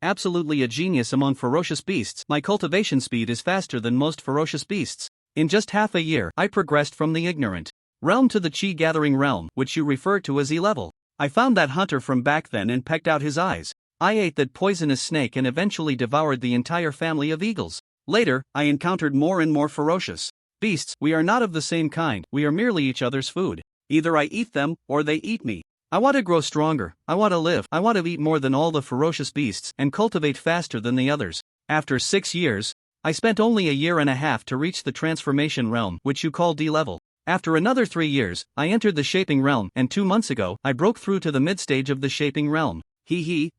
absolutely a genius among ferocious beasts. My cultivation speed is faster than most ferocious beasts. In just half a year, I progressed from the ignorant realm to the chi-gathering realm, which you refer to as E-level. I found that hunter from back then and pecked out his eyes. I ate that poisonous snake and eventually devoured the entire family of eagles. Later, I encountered more and more ferocious beasts. We are not of the same kind, we are merely each other's food. Either I eat them, or they eat me. I want to grow stronger, I want to live, I want to eat more than all the ferocious beasts and cultivate faster than the others. After 6 years, I spent only a year and a half to reach the transformation realm, which you call D-level. After another 3 years, I entered the shaping realm, and 2 months ago, I broke through to the mid-stage of the shaping realm.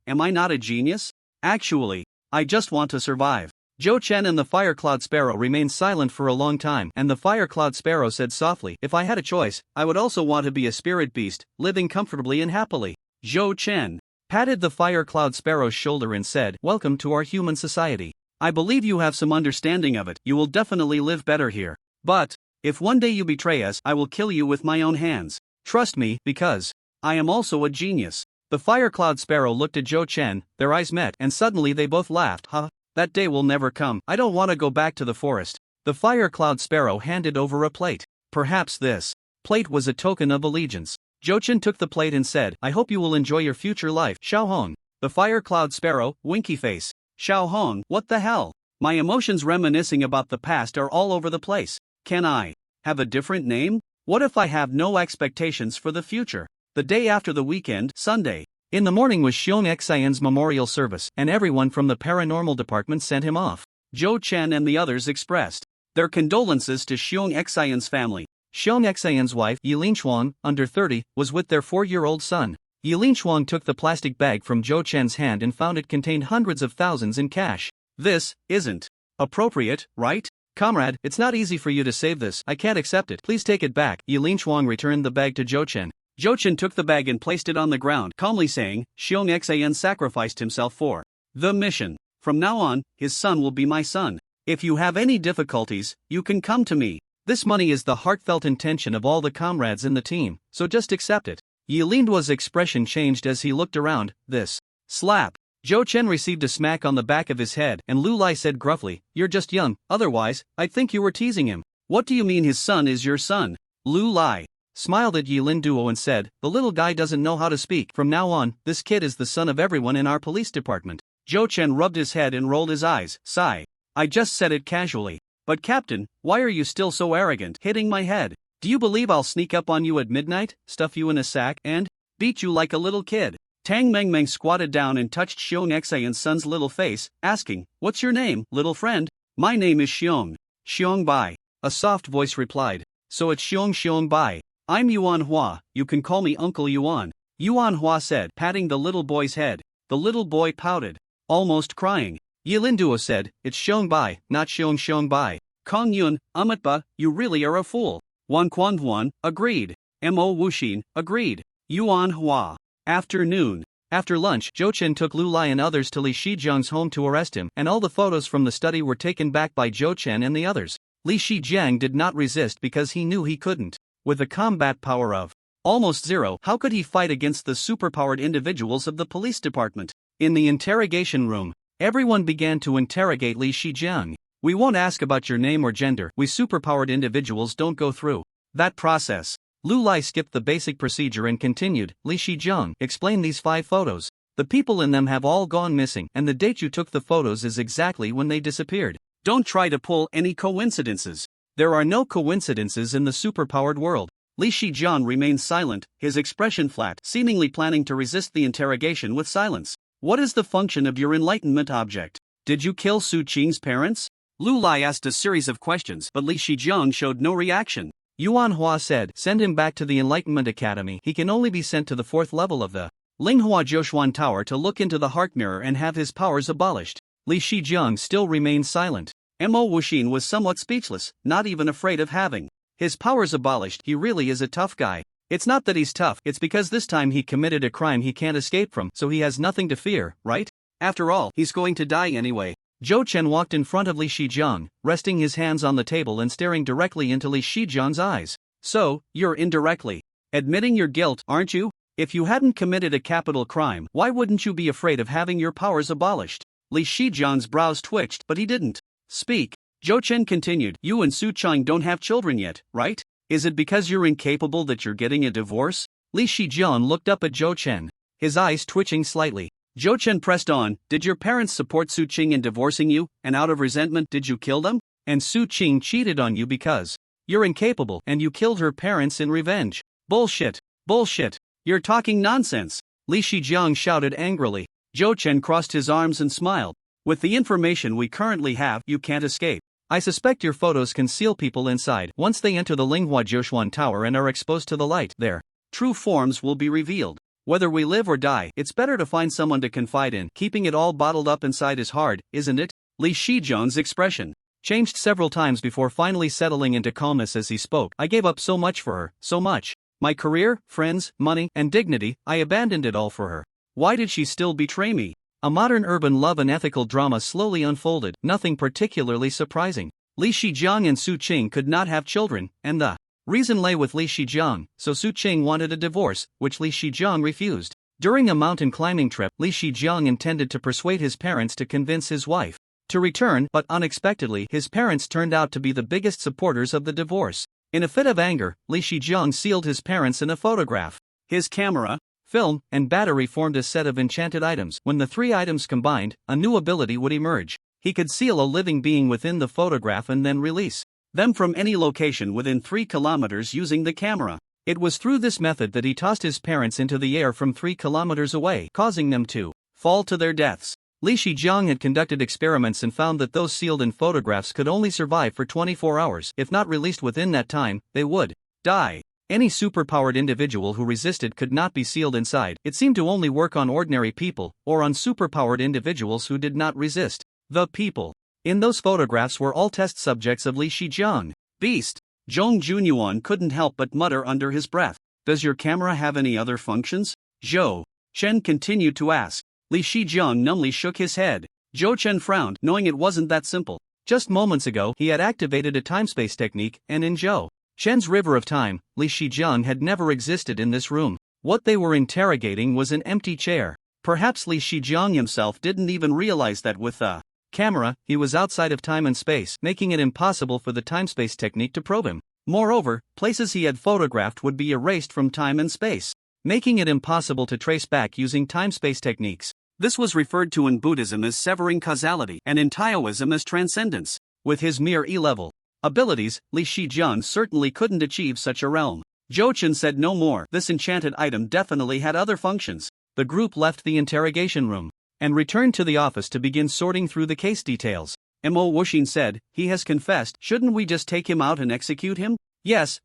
Am I not a genius? Actually, I just want to survive. Zhou Chen and the Fire Cloud Sparrow remained silent for a long time, and the Fire Cloud Sparrow said softly, "If I had a choice, I would also want to be a spirit beast, living comfortably and happily." Zhou Chen patted the Fire Cloud Sparrow's shoulder and said, "Welcome to our human society. I believe you have some understanding of it. You will definitely live better here. But if one day you betray us, I will kill you with my own hands. Trust me, because I am also a genius." The Fire Cloud Sparrow looked at Zhou Chen, their eyes met, and suddenly they both laughed. Ha! That day will never come. I don't want to go back to the forest. The fire cloud sparrow handed over a plate. Perhaps this plate was a token of allegiance. Jochen took the plate and said, I hope you will enjoy your future life, Xiao Hong. The fire cloud sparrow, winky face. Xiao Hong, what the hell? My emotions reminiscing about the past are all over the place. Can I have a different name? What if I have no expectations for the future? The day after the weekend, Sunday. In the morning was Xiong Xian's memorial service, and everyone from the paranormal department sent him off. Zhou Chen and the others expressed their condolences to Xiong Xian's family. Xiong Xian's wife, Yilin Chuang, under 30, was with their 4-year-old son. Yilin Chuang took the plastic bag from Zhou Chen's hand and found it contained hundreds of thousands in cash. This isn't appropriate, right? Comrade, it's not easy for you to save this. I can't accept it. Please take it back. Yilin Chuang returned the bag to Zhou Chen. Zhou Chen took the bag and placed it on the ground, calmly saying, Xiong Xian sacrificed himself for the mission. From now on, his son will be my son. If you have any difficulties, you can come to me. This money is the heartfelt intention of all the comrades in the team, so just accept it. Yilindua's expression changed as he looked around. This slap. Zhou Chen received a smack on the back of his head, and Lu Lai said gruffly, You're just young, otherwise, I'd think you were teasing him. What do you mean his son is your son? Lu Lai smiled at Yilinduo and said, The little guy doesn't know how to speak. From now on, this kid is the son of everyone in our police department. Zhou Chen rubbed his head and rolled his eyes. Sigh. I just said it casually. But Captain, why are you still so arrogant, hitting my head? Do you believe I'll sneak up on you at midnight, stuff you in a sack, and beat you like a little kid? Tang Mengmeng squatted down and touched Xiong Xian's son's little face, asking, What's your name, little friend? My name is Xiong. Xiong Bai. A soft voice replied. So it's Xiong Bai. I'm Yuan Hua, you can call me Uncle Yuan. Yuan Hua said, patting the little boy's head. The little boy pouted, almost crying. Yilinduo said, It's Xiong Bai, not Xiong Bai. Kong Yun, Amatba, you really are a fool. Wan Huan, agreed. Mo Wuxin, agreed. Yuan Hua. Afternoon. After lunch, Zhou Chen took Lu Lai and others to Li Shijiang's home to arrest him, and all the photos from the study were taken back by Zhou Chen and the others. Li Shijiang did not resist because he knew he couldn't. With a combat power of almost zero, how could he fight against the superpowered individuals of the police department? In the interrogation room, everyone began to interrogate Li Shijiang. We won't ask about your name or gender. We superpowered individuals don't go through that process. Lu Lai skipped the basic procedure and continued, Li Shijiang, explain these 5 photos. The people in them have all gone missing, and the date you took the photos is exactly when they disappeared. Don't try to pull any coincidences. There are no coincidences in the superpowered world. Li Shijiang remained silent, his expression flat, seemingly planning to resist the interrogation with silence. What is the function of your enlightenment object? Did you kill Su Qing's parents? Lu Lai asked a series of questions, but Li Shijiang showed no reaction. Yuan Hua said, Send him back to the Enlightenment Academy. He can only be sent to the 4th level of the Linghua Tower to look into the heart mirror and have his powers abolished. Li Shijiang still remained silent. Mo Wuxin was somewhat speechless, not even afraid of having his powers abolished. He really is a tough guy. It's not that he's tough, it's because this time he committed a crime he can't escape from, so he has nothing to fear, right? After all, he's going to die anyway. Zhou Chen walked in front of Li Shijiang, resting his hands on the table and staring directly into Li Shijiang's eyes. So, you're indirectly admitting your guilt, aren't you? If you hadn't committed a capital crime, why wouldn't you be afraid of having your powers abolished? Li Shijiang's brows twitched, but he didn't speak. Zhou Chen continued, You and Su Chang don't have children yet, right? Is it because you're incapable that you're getting a divorce? Li Shijiang looked up at Zhou Chen, his eyes twitching slightly. Zhou Chen pressed on, Did your parents support Su Qing in divorcing you, and out of resentment did you kill them? And Su Qing cheated on you because you're incapable and you killed her parents in revenge. Bullshit. Bullshit. You're talking nonsense. Li Shijiang shouted angrily. Zhou Chen crossed his arms and smiled. With the information we currently have, you can't escape. I suspect your photos conceal people inside. Once they enter the Linghua Tower and are exposed to the light, their true forms will be revealed. Whether we live or die, it's better to find someone to confide in. Keeping it all bottled up inside is hard, isn't it? Li Shijiang's expression changed several times before finally settling into calmness as he spoke. I gave up so much for her, so much. My career, friends, money, and dignity, I abandoned it all for her. Why did she still betray me? A modern urban love and ethical drama slowly unfolded, nothing particularly surprising. Li Shijiang and Su Qing could not have children, and the reason lay with Li Shijiang, so Su Qing wanted a divorce, which Li Shijiang refused. During a mountain climbing trip, Li Shijiang intended to persuade his parents to convince his wife to return, but unexpectedly his parents turned out to be the biggest supporters of the divorce. In a fit of anger, Li Shijiang sealed his parents in a photograph. His camera, film, and battery formed a set of enchanted items. When the three items combined, a new ability would emerge. He could seal a living being within the photograph and then release them from any location within 3 kilometers using the camera. It was through this method that he tossed his parents into the air from 3 kilometers away, causing them to fall to their deaths. Li Shijiang had conducted experiments and found that those sealed in photographs could only survive for 24 hours. If not released within that time, they would die. Any superpowered individual who resisted could not be sealed inside. It seemed to only work on ordinary people, or on superpowered individuals who did not resist. The people in those photographs were all test subjects of Li Shijiang. Beast! Zhong Junyuan couldn't help but mutter under his breath. Does your camera have any other functions? Zhou Chen continued to ask. Li Shijiang numbly shook his head. Zhou Chen frowned, knowing it wasn't that simple. Just moments ago, he had activated a time-space technique, and in Zhou Chen's river of time, Li Shijiang had never existed in this room. What they were interrogating was an empty chair. Perhaps Li Shijiang himself didn't even realize that with the camera, he was outside of time and space, making it impossible for the time-space technique to probe him. Moreover, places he had photographed would be erased from time and space, making it impossible to trace back using time-space techniques. This was referred to in Buddhism as severing causality and in Taoism as transcendence. With his mere E-level abilities, Li Shijiang certainly couldn't achieve such a realm. Zhou Chen said no more. This enchanted item definitely had other functions. The group left the interrogation room and returned to the office to begin sorting through the case details. Mo Wuxin said, he has confessed, shouldn't we just take him out and execute him? Yes,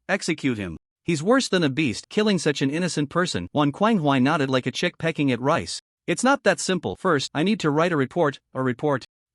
execute him. He's worse than a beast, killing such an innocent person. Wan Quanghua nodded like a chick pecking at rice. It's not that simple. First, I need to write a report,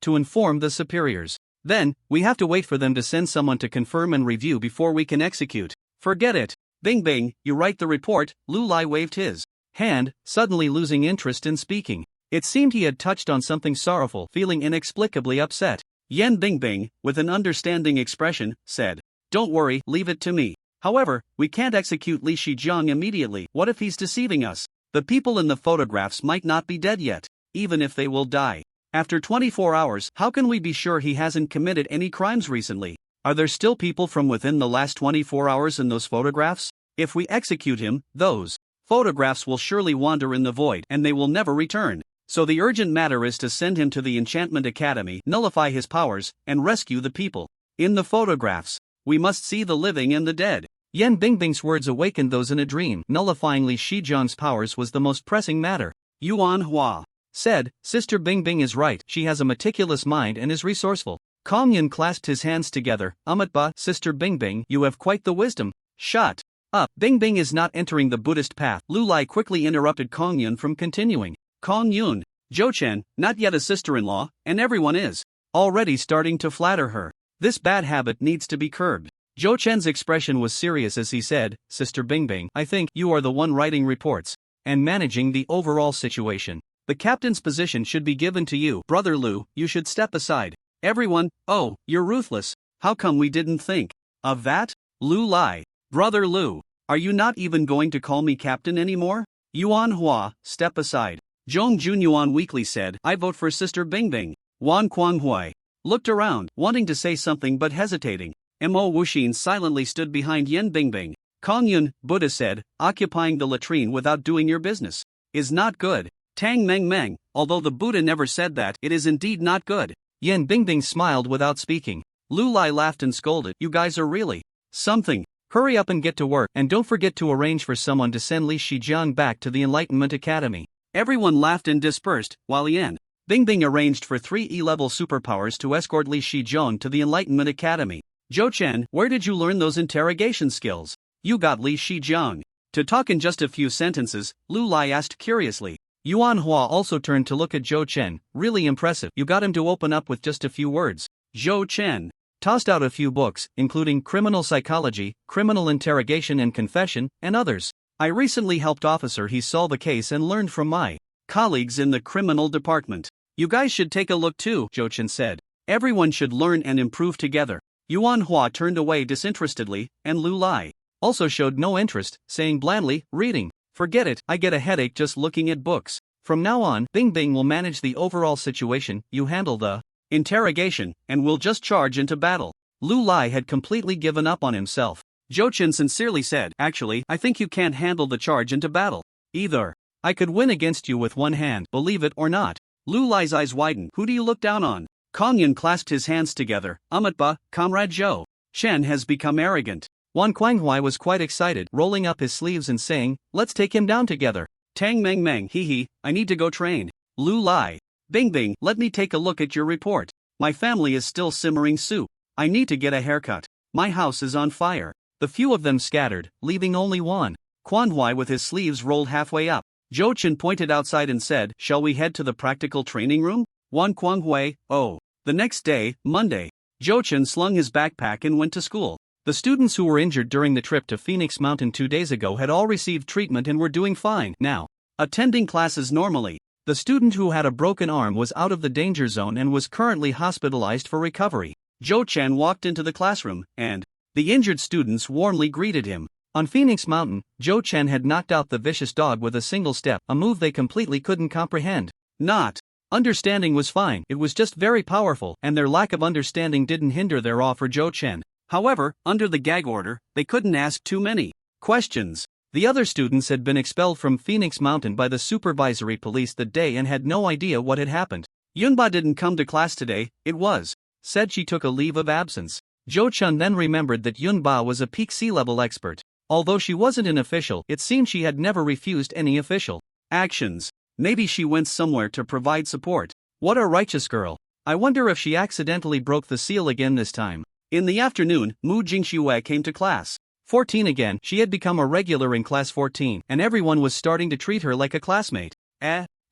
to inform the superiors. Then, we have to wait for them to send someone to confirm and review before we can execute. Forget it. Bing Bing, you write the report. Lu Lai waved his hand, suddenly losing interest in speaking. It seemed he had touched on something sorrowful, feeling inexplicably upset. Yan Bingbing, with an understanding expression, said, don't worry, leave it to me. However, we can't execute Li Shijiang immediately. What if he's deceiving us? The people in the photographs might not be dead yet, even if they will die. After 24 hours, how can we be sure he hasn't committed any crimes recently? Are there still people from within the last 24 hours in those photographs? If we execute him, those photographs will surely wander in the void and they will never return. So the urgent matter is to send him to the Enchantment Academy, nullify his powers, and rescue the people. In the photographs, we must see the living and the dead. Yan Bingbing's words awakened those in a dream. Nullifying Li Shijiang's powers was the most pressing matter. Yuan Hua said, Sister Bingbing is right, she has a meticulous mind and is resourceful. Kong Yun clasped his hands together. Amatba, Sister Bingbing, you have quite the wisdom. Shut up. Bingbing is not entering the Buddhist path. Lu Lai quickly interrupted Kong Yun from continuing. Kong Yun, Zhou Chen, not yet a sister-in-law, and everyone is already starting to flatter her. This bad habit needs to be curbed. Zhou Chen's expression was serious as he said, Sister Bingbing, I think you are the one writing reports and managing the overall situation. The captain's position should be given to you. Brother Lu, you should step aside. Everyone, oh, you're ruthless. How come we didn't think of that? Lu Lai, Brother Lu, are you not even going to call me captain anymore? Yuan Hua, step aside. Zhong Junyuan weakly said, I vote for Sister Bingbing. Wan Quanghui looked around, wanting to say something but hesitating. Mo Wuxin silently stood behind Yan Bingbing. Kong Yun, Buddha said, occupying the latrine without doing your business is not good. Tang Meng Meng, although the Buddha never said that, it is indeed not good. Yan Bingbing smiled without speaking. Lu Lai laughed and scolded, you guys are really something. Hurry up and get to work, and don't forget to arrange for someone to send Li Shijiang back to the Enlightenment Academy. Everyone laughed and dispersed, while Yan Bingbing arranged for 3 E-level superpowers to escort Li Shijiang to the Enlightenment Academy. Zhou Chen, where did you learn those interrogation skills? You got Li Shijiang to talk in just a few sentences, Lu Lai asked curiously. Yuan Hua also turned to look at Zhou Chen, really impressive, you got him to open up with just a few words. Zhou Chen tossed out a few books, including Criminal Psychology, Criminal Interrogation and Confession, and others. I recently helped Officer He solve a case and learned from my colleagues in the criminal department. You guys should take a look too, Zhou Chen said. Everyone should learn and improve together. Yuan Hua turned away disinterestedly, and Lu Lai also showed no interest, saying blandly, reading. Forget it, I get a headache just looking at books. From now on, Bingbing will manage the overall situation, you handle the interrogation, and we'll just charge into battle. Lu Lai had completely given up on himself. Zhou Chen sincerely said, actually, I think you can't handle the charge into battle. Either. I could win against you with one hand, believe it or not. Lu Lai's eyes widened. Who do you look down on? Kong Yun clasped his hands together. Amatba, Comrade Zhou. Chen has become arrogant. Wan Kuanghui was quite excited, rolling up his sleeves and saying, let's take him down together. Tang Meng Meng, hee, I need to go train. Lu Lai. Bing Bing, let me take a look at your report. My family is still simmering soup. I need to get a haircut. My house is on fire. The few of them scattered, leaving only Wan Kuanghui with his sleeves rolled halfway up. Zhou Chen pointed outside and said, shall we head to the practical training room? Wan Kuanghui, oh. The next day, Monday, Zhou Chen slung his backpack and went to school. The students who were injured during the trip to Phoenix Mountain 2 days ago had all received treatment and were doing fine now, attending classes normally. The student who had a broken arm was out of the danger zone and was currently hospitalized for recovery. Zhou Chen walked into the classroom, and the injured students warmly greeted him. On Phoenix Mountain, Zhou Chen had knocked out the vicious dog with a single step, a move they completely couldn't comprehend. Not understanding was fine, it was just very powerful, and their lack of understanding didn't hinder their awe for Zhou Chen. However, under the gag order, they couldn't ask too many questions. The other students had been expelled from Phoenix Mountain by the supervisory police that day and had no idea what had happened. Yunba didn't come to class today, it was said she took a leave of absence. Zhou Chen then remembered that Yunba was a peak sea-level expert. Although she wasn't an official, it seemed she had never refused any official actions. Maybe she went somewhere to provide support. What a righteous girl. I wonder if she accidentally broke the seal again this time. In the afternoon, Mu Jingxue came to class 14 again. She had become a regular in class 14, and everyone was starting to treat her like a classmate.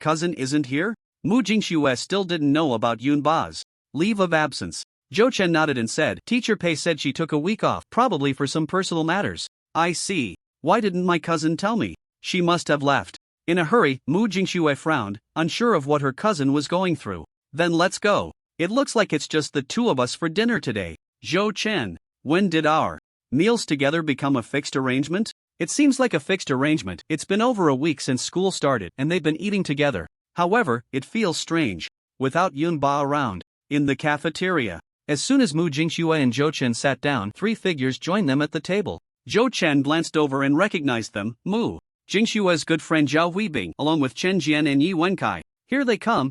Cousin isn't here? Mu Jingxue still didn't know about Yunba's leave of absence. Zhou Chen nodded and said, Teacher Pei said she took a week off, probably for some personal matters. I see. Why didn't my cousin tell me? She must have left. In a hurry, Mu Jingxue frowned, unsure of what her cousin was going through. Then let's go. It looks like it's just the two of us for dinner today. Zhou Chen, when did our meals together become a fixed arrangement? It seems like a fixed arrangement. It's been over a week since school started and they've been eating together. However, it feels strange without Yunba around. In the cafeteria, as soon as Mu Jingxue and Zhou Chen sat down, 3 figures joined them at the table. Zhou Chen glanced over and recognized them. Mu Jingxue's good friend Zhao Huibing, along with Chen Jian and Yi Wenkai. Here they come,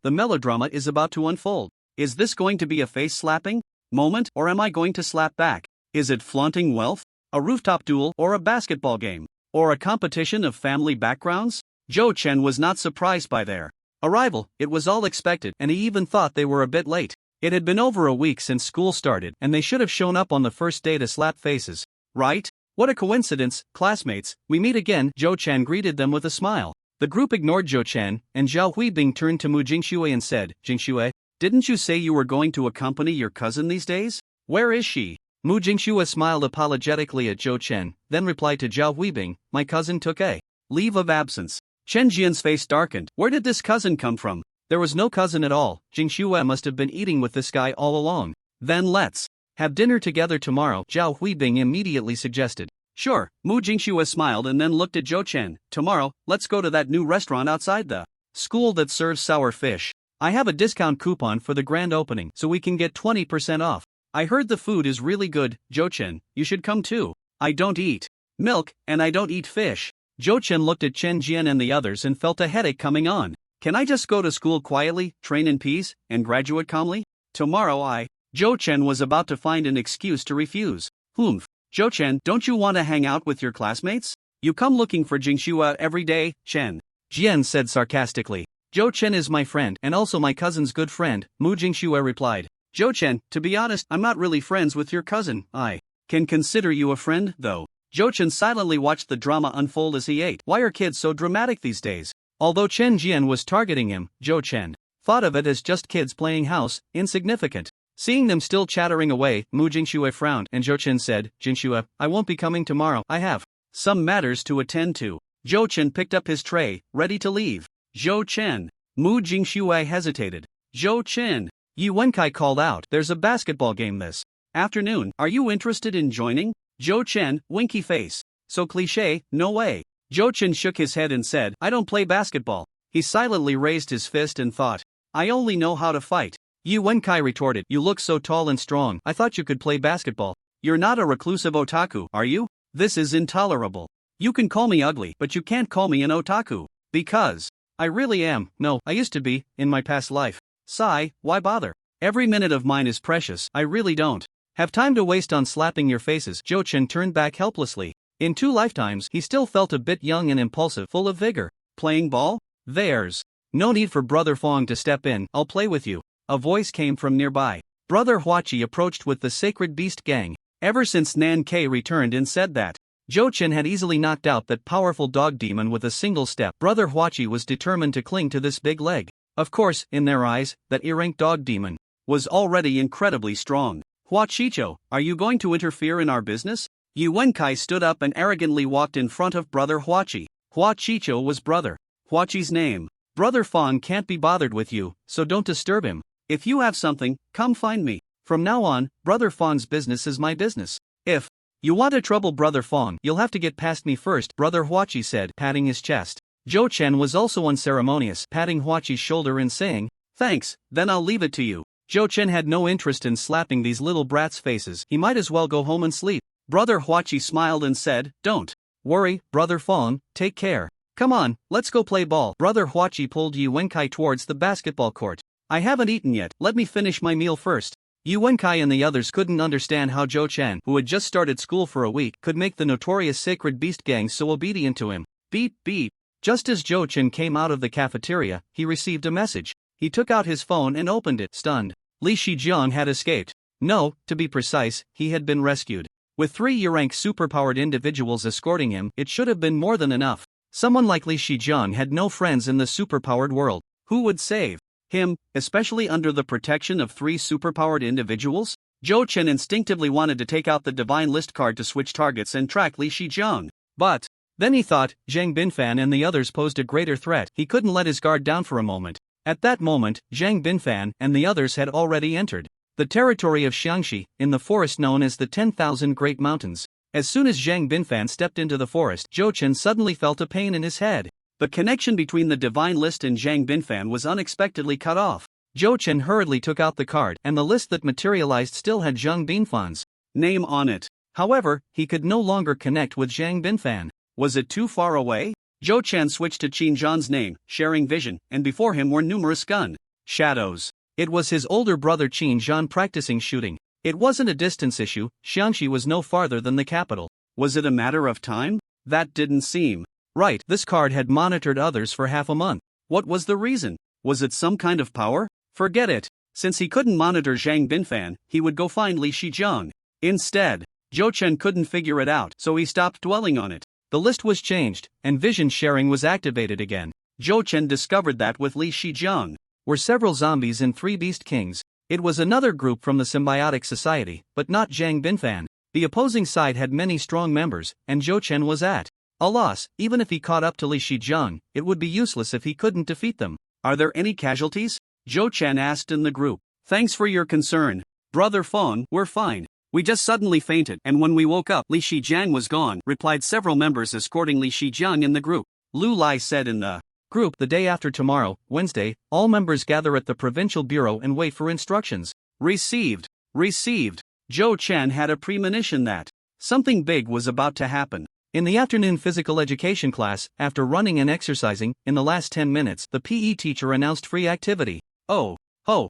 the melodrama is about to unfold. Is this going to be a face-slapping moment, or am I going to slap back? Is it flaunting wealth, a rooftop duel, or a basketball game, or a competition of family backgrounds? Zhou Chen was not surprised by their arrival. It was all expected, and he even thought they were a bit late. It had been over a week since school started, and they should have shown up on the first day to slap faces, right? What a coincidence, classmates, we meet again. Zhou Chen greeted them with a smile. The group ignored Zhou Chen, and Zhao Huibing turned to Mu Jingxue and said, Jingxue, didn't you say you were going to accompany your cousin these days? Where is she? Mu Jingxue smiled apologetically at Zhou Chen, then replied to Zhao Huibing, my cousin took a leave of absence. Chen Jian's face darkened. Where did this cousin come from? There was no cousin at all. Jingxue must have been eating with this guy all along. Then let's have dinner together tomorrow, Zhao Huibing immediately suggested. Sure, Mu Jingxue smiled and then looked at Zhou Chen. Tomorrow, let's go to that new restaurant outside the school that serves sour fish. I have a discount coupon for the grand opening, so we can get 20% off. I heard the food is really good. Zhou Chen, you should come too. I don't eat milk, and I don't eat fish. Zhou Chen looked at Chen Jian and the others and felt a headache coming on. Can I just go to school quietly, train in peace, and graduate calmly? Tomorrow Zhou Chen was about to find an excuse to refuse. Zhou Chen, don't you want to hang out with your classmates? You come looking for Jingxue every day, Chen Jian said sarcastically. Zhou Chen is my friend and also my cousin's good friend, Mu Jingxue replied. Zhou Chen, to be honest, I'm not really friends with your cousin. I can consider you a friend, though. Zhou Chen silently watched the drama unfold as he ate. Why are kids so dramatic these days? Although Chen Jian was targeting him, Zhou Chen thought of it as just kids playing house, insignificant. Seeing them still chattering away, Mu Jingxue frowned and Zhou Chen said, Jingxue, I won't be coming tomorrow, I have some matters to attend to. Zhou Chen picked up his tray, ready to leave. Zhou Chen. Mu Jingxue hesitated. Zhou Chen. Yi Wenkai called out, there's a basketball game this afternoon, are you interested in joining? Zhou Chen, winky face. So cliché, no way. Zhou Chen shook his head and said, I don't play basketball. He silently raised his fist and thought, I only know how to fight. Yu Wenkai retorted. You look so tall and strong, I thought you could play basketball. You're not a reclusive otaku, are you? This is intolerable. You can call me ugly, but you can't call me an otaku. Because I really am. No, I used to be, in my past life. Sigh, why bother? Every minute of mine is precious. I really don't have time to waste on slapping your faces. Jochen turned back helplessly. In 2 lifetimes, he still felt a bit young and impulsive, full of vigor. Playing ball? There's no need for Brother Fong to step in. I'll play with you. A voice came from nearby. Brother Huachi approached with the Sacred Beast Gang. Ever since Nan K returned and said that Jochen had easily knocked out that powerful dog demon with a single step, Brother Huachi was determined to cling to this big leg. Of course, in their eyes, that errant dog demon was already incredibly strong. Huachicho, are you going to interfere in our business? Yu Wenkai stood up and arrogantly walked in front of Brother Huachi. Huachicho was Brother Huachi's name. Brother Fong can't be bothered with you, so don't disturb him. If you have something, come find me. From now on, Brother Fong's business is my business. If you want to trouble Brother Fong, you'll have to get past me first, Brother Huachi said, patting his chest. Zhou Chen was also unceremonious, patting Huachi's shoulder and saying, thanks, then I'll leave it to you. Zhou Chen had no interest in slapping these little brats' faces. He might as well go home and sleep. Brother Huachi smiled and said, don't worry, Brother Fong, take care. Come on, let's go play ball. Brother Huachi pulled Yu Wenkai towards the basketball court. I haven't eaten yet, let me finish my meal first. Yu Wenkai and the others couldn't understand how Zhou Chen, who had just started school for a week, could make the notorious Sacred Beast Gang so obedient to him. Beep beep. Just as Zhou Chen came out of the cafeteria, he received a message. He took out his phone and opened it, stunned. Li Shijiang had escaped. No, to be precise, he had been rescued. With 3 year-rank superpowered individuals escorting him, it should have been more than enough. Someone like Li Shijiang had no friends in the superpowered world. Who would save him, especially under the protection of 3 superpowered individuals? Zhou Chen instinctively wanted to take out the Divine List card to switch targets and track Li Shijiang. But then he thought, Zhang Binfan and the others posed a greater threat. He couldn't let his guard down for a moment. At that moment, Zhang Binfan and the others had already entered the territory of Xiangxi, in the forest known as the 10,000 Great Mountains. As soon as Zhang Binfan stepped into the forest, Zhou Chen suddenly felt a pain in his head. The connection between the Divine List and Zhang Binfan was unexpectedly cut off. Zhou Chen hurriedly took out the card, and the list that materialized still had Zhang Binfan's name on it. However, he could no longer connect with Zhang Binfan. Was it too far away? Zhou Chen switched to Qin Zhan's name, sharing vision, and before him were numerous gun shadows. It was his older brother Qin Zhan practicing shooting. It wasn't a distance issue, Xiangxi was no farther than the capital. Was it a matter of time? That didn't seem right. This card had monitored others for half a month. What was the reason? Was it some kind of power? Forget it. Since he couldn't monitor Zhang Binfan, he would go find Li Shijiang. Instead, Zhou Chen couldn't figure it out, so he stopped dwelling on it. The list was changed, and vision sharing was activated again. Zhou Chen discovered that with Li Shijiang were several zombies and 3 beast kings. It was another group from the Symbiotic Society, but not Zhang Binfan. The opposing side had many strong members, and Zhou Chen was at a loss. Even if he caught up to Li Shijiang, it would be useless if he couldn't defeat them. Are there any casualties? Zhou Chen asked in the group. Thanks for your concern, Brother Fong, we're fine. We just suddenly fainted, and when we woke up, Li Shijiang was gone, replied several members escorting Li Shijiang in the group. Lu Lai said in the group. The day after tomorrow, Wednesday, all members gather at the provincial bureau and wait for instructions. Received. Zhou Chen had a premonition that something big was about to happen. In the afternoon physical education class, after running and exercising, in the last 10 minutes, the PE teacher announced free activity. Oh,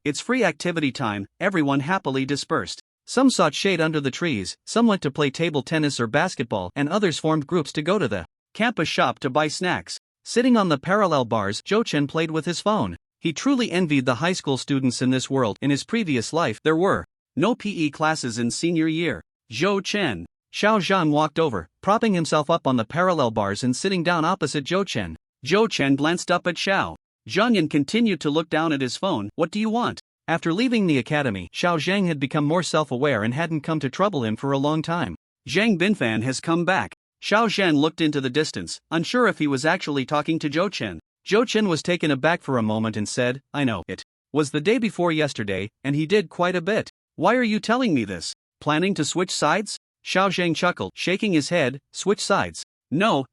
it's free activity time, everyone happily dispersed. Some sought shade under the trees, some went to play table tennis or basketball, and others formed groups to go to the campus shop to buy snacks. Sitting on the parallel bars, Zhou Chen played with his phone. He truly envied the high school students in this world. In his previous life, there were no PE classes in senior year. Zhou Chen. Xiao Zhan walked over, propping himself up on the parallel bars and sitting down opposite Zhou Chen. Zhou Chen glanced up at Xiao Zhanyan continued to look down at his phone. What do you want? After leaving the academy, Xiao Zhang had become more self-aware and hadn't come to trouble him for a long time. Zhang Binfan has come back. Xiao Zhan looked into the distance, unsure if he was actually talking to Zhou Chen. Zhou Chen was taken aback for a moment and said, I know. It was the day before yesterday, and he did quite a bit. Why are you telling me this? Planning to switch sides? Xiao Zhang chuckled, shaking his head. Switch sides? No.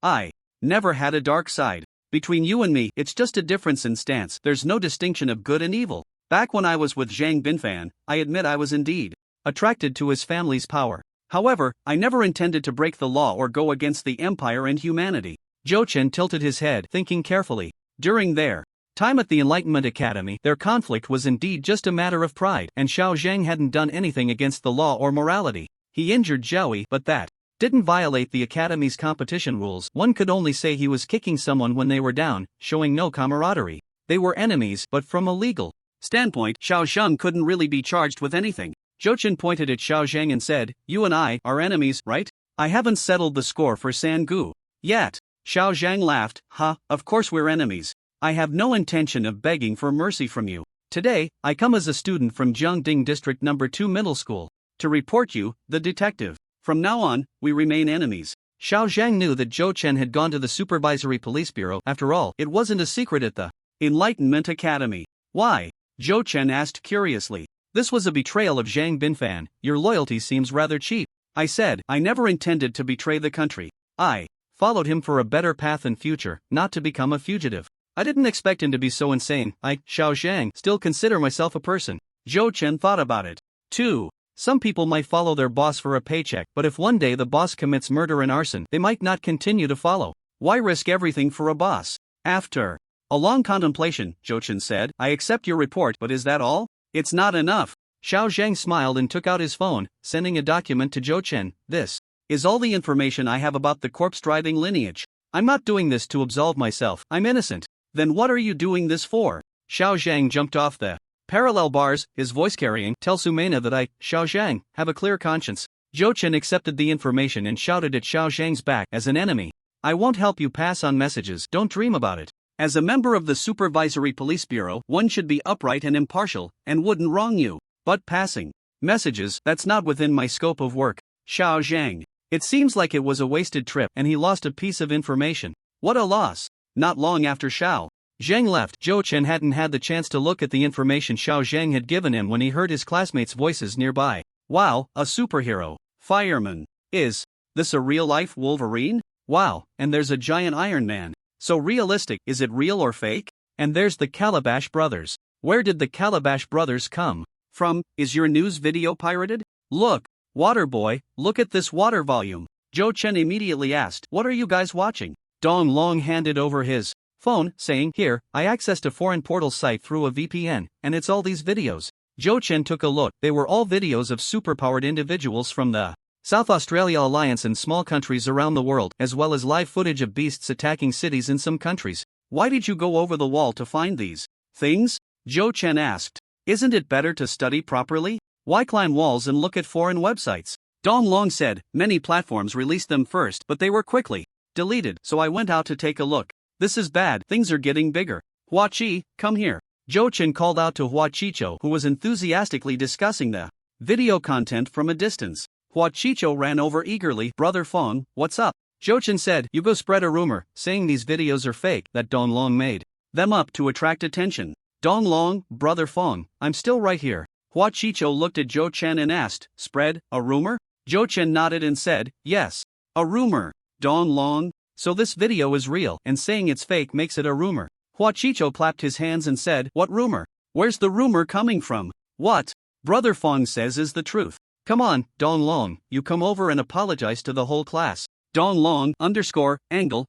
I never had a dark side. Between you and me, it's just a difference in stance. There's no distinction of good and evil. Back when I was with Xiang Binfan, I admit I was indeed attracted to his family's power. However, I never intended to break the law or go against the empire and humanity. Zhou Chen tilted his head, thinking carefully. During their time at the Enlightenment Academy, their conflict was indeed just a matter of pride, and Xiao Zhang hadn't done anything against the law or morality. He injured Zhao, but that didn't violate the Academy's competition rules. One could only say he was kicking someone when they were down, showing no camaraderie. They were enemies, but from a legal standpoint, Xiao Zhang couldn't really be charged with anything. Zhou Chen pointed at Xiao Zhang and said, "You and I are enemies, right? I haven't settled the score for Sangu yet." Xiao Zhang laughed, of course we're enemies. I have no intention of begging for mercy from you. Today, I come as a student from Jiangding District No. 2 Middle School to report you, the detective. From now on, we remain enemies." Xiao Zhang knew that Zhou Chen had gone to the Supervisory Police Bureau. After all, it wasn't a secret at the Enlightenment Academy. "Why?" Zhou Chen asked curiously. "This was a betrayal of Xiang Binfan. Your loyalty seems rather cheap." I said, "I never intended to betray the country. I followed him for a better path in future, not to become a fugitive. I didn't expect him to be so insane. I, Xiao Zhang, still consider myself a person." Zhou Chen thought about it. 2. Some people might follow their boss for a paycheck, but if one day the boss commits murder and arson, they might not continue to follow. Why risk everything for a boss? After a long contemplation, Zhou Chen said, "I accept your report, but is that all?" "It's not enough." Xiao Zhang smiled and took out his phone, sending a document to Zhou Chen. "This is all the information I have about the corpse-driving lineage. I'm not doing this to absolve myself, I'm innocent." "Then what are you doing this for?" Xiao Zhang jumped off the parallel bars, his voice carrying, "Tell Sumena that I, Xiao Zhang, have a clear conscience." Zhou Chen accepted the information and shouted at Xiao Zhang's back, "As an enemy, I won't help you pass on messages, don't dream about it. As a member of the Supervisory Police Bureau, one should be upright and impartial, and wouldn't wrong you. But passing messages, that's not within my scope of work." Xiao Zhang. It seems like it was a wasted trip, and he lost a piece of information. What a loss. Not long after Xiao Zhang left, Zhou Chen hadn't had the chance to look at the information Xiao Zhang had given him when he heard his classmates' voices nearby. "Wow, a superhero. Fireman. Is this a real-life Wolverine? Wow, and there's a giant Iron Man. So realistic, is it real or fake? And there's the Calabash brothers. Where did the Calabash brothers come from? Is your news video pirated? Look, Water Boy, look at this water volume." Zhou Chen immediately asked, "What are you guys watching?" Dong Long handed over his phone, saying, "Here, I accessed a foreign portal site through a VPN, and it's all these videos." Zhou Chen took a look. They were all videos of superpowered individuals from the South Australia Alliance and small countries around the world, as well as live footage of beasts attacking cities in some countries. "Why did you go over the wall to find these things?" Zhou Chen asked. "Isn't it better to study properly? Why climb walls and look at foreign websites?" Dong Long said, "Many platforms released them first, but they were quickly deleted, so I went out to take a look. This is bad, things are getting bigger. Hua Chi, come here." Zhou Chen called out to Hua Chicho, who was enthusiastically discussing the video content from a distance. Hua Chicho ran over eagerly. "Brother Fong, what's up?" Zhou Chen said, "You go spread a rumor, saying these videos are fake, that Dong Long made them up to attract attention." "Dong Long, Brother Fong, I'm still right here." Hua Chicho looked at Zhou Chen and asked, "Spread a rumor?" Zhou Chen nodded and said, "Yes. A rumor." Dong Long, "So this video is real, and saying it's fake makes it a rumor." Hua Chicho clapped his hands and said, "What rumor? Where's the rumor coming from? What Brother Fong says is the truth. Come on, Dong Long, you come over and apologize to the whole class." Dong Long, _angle,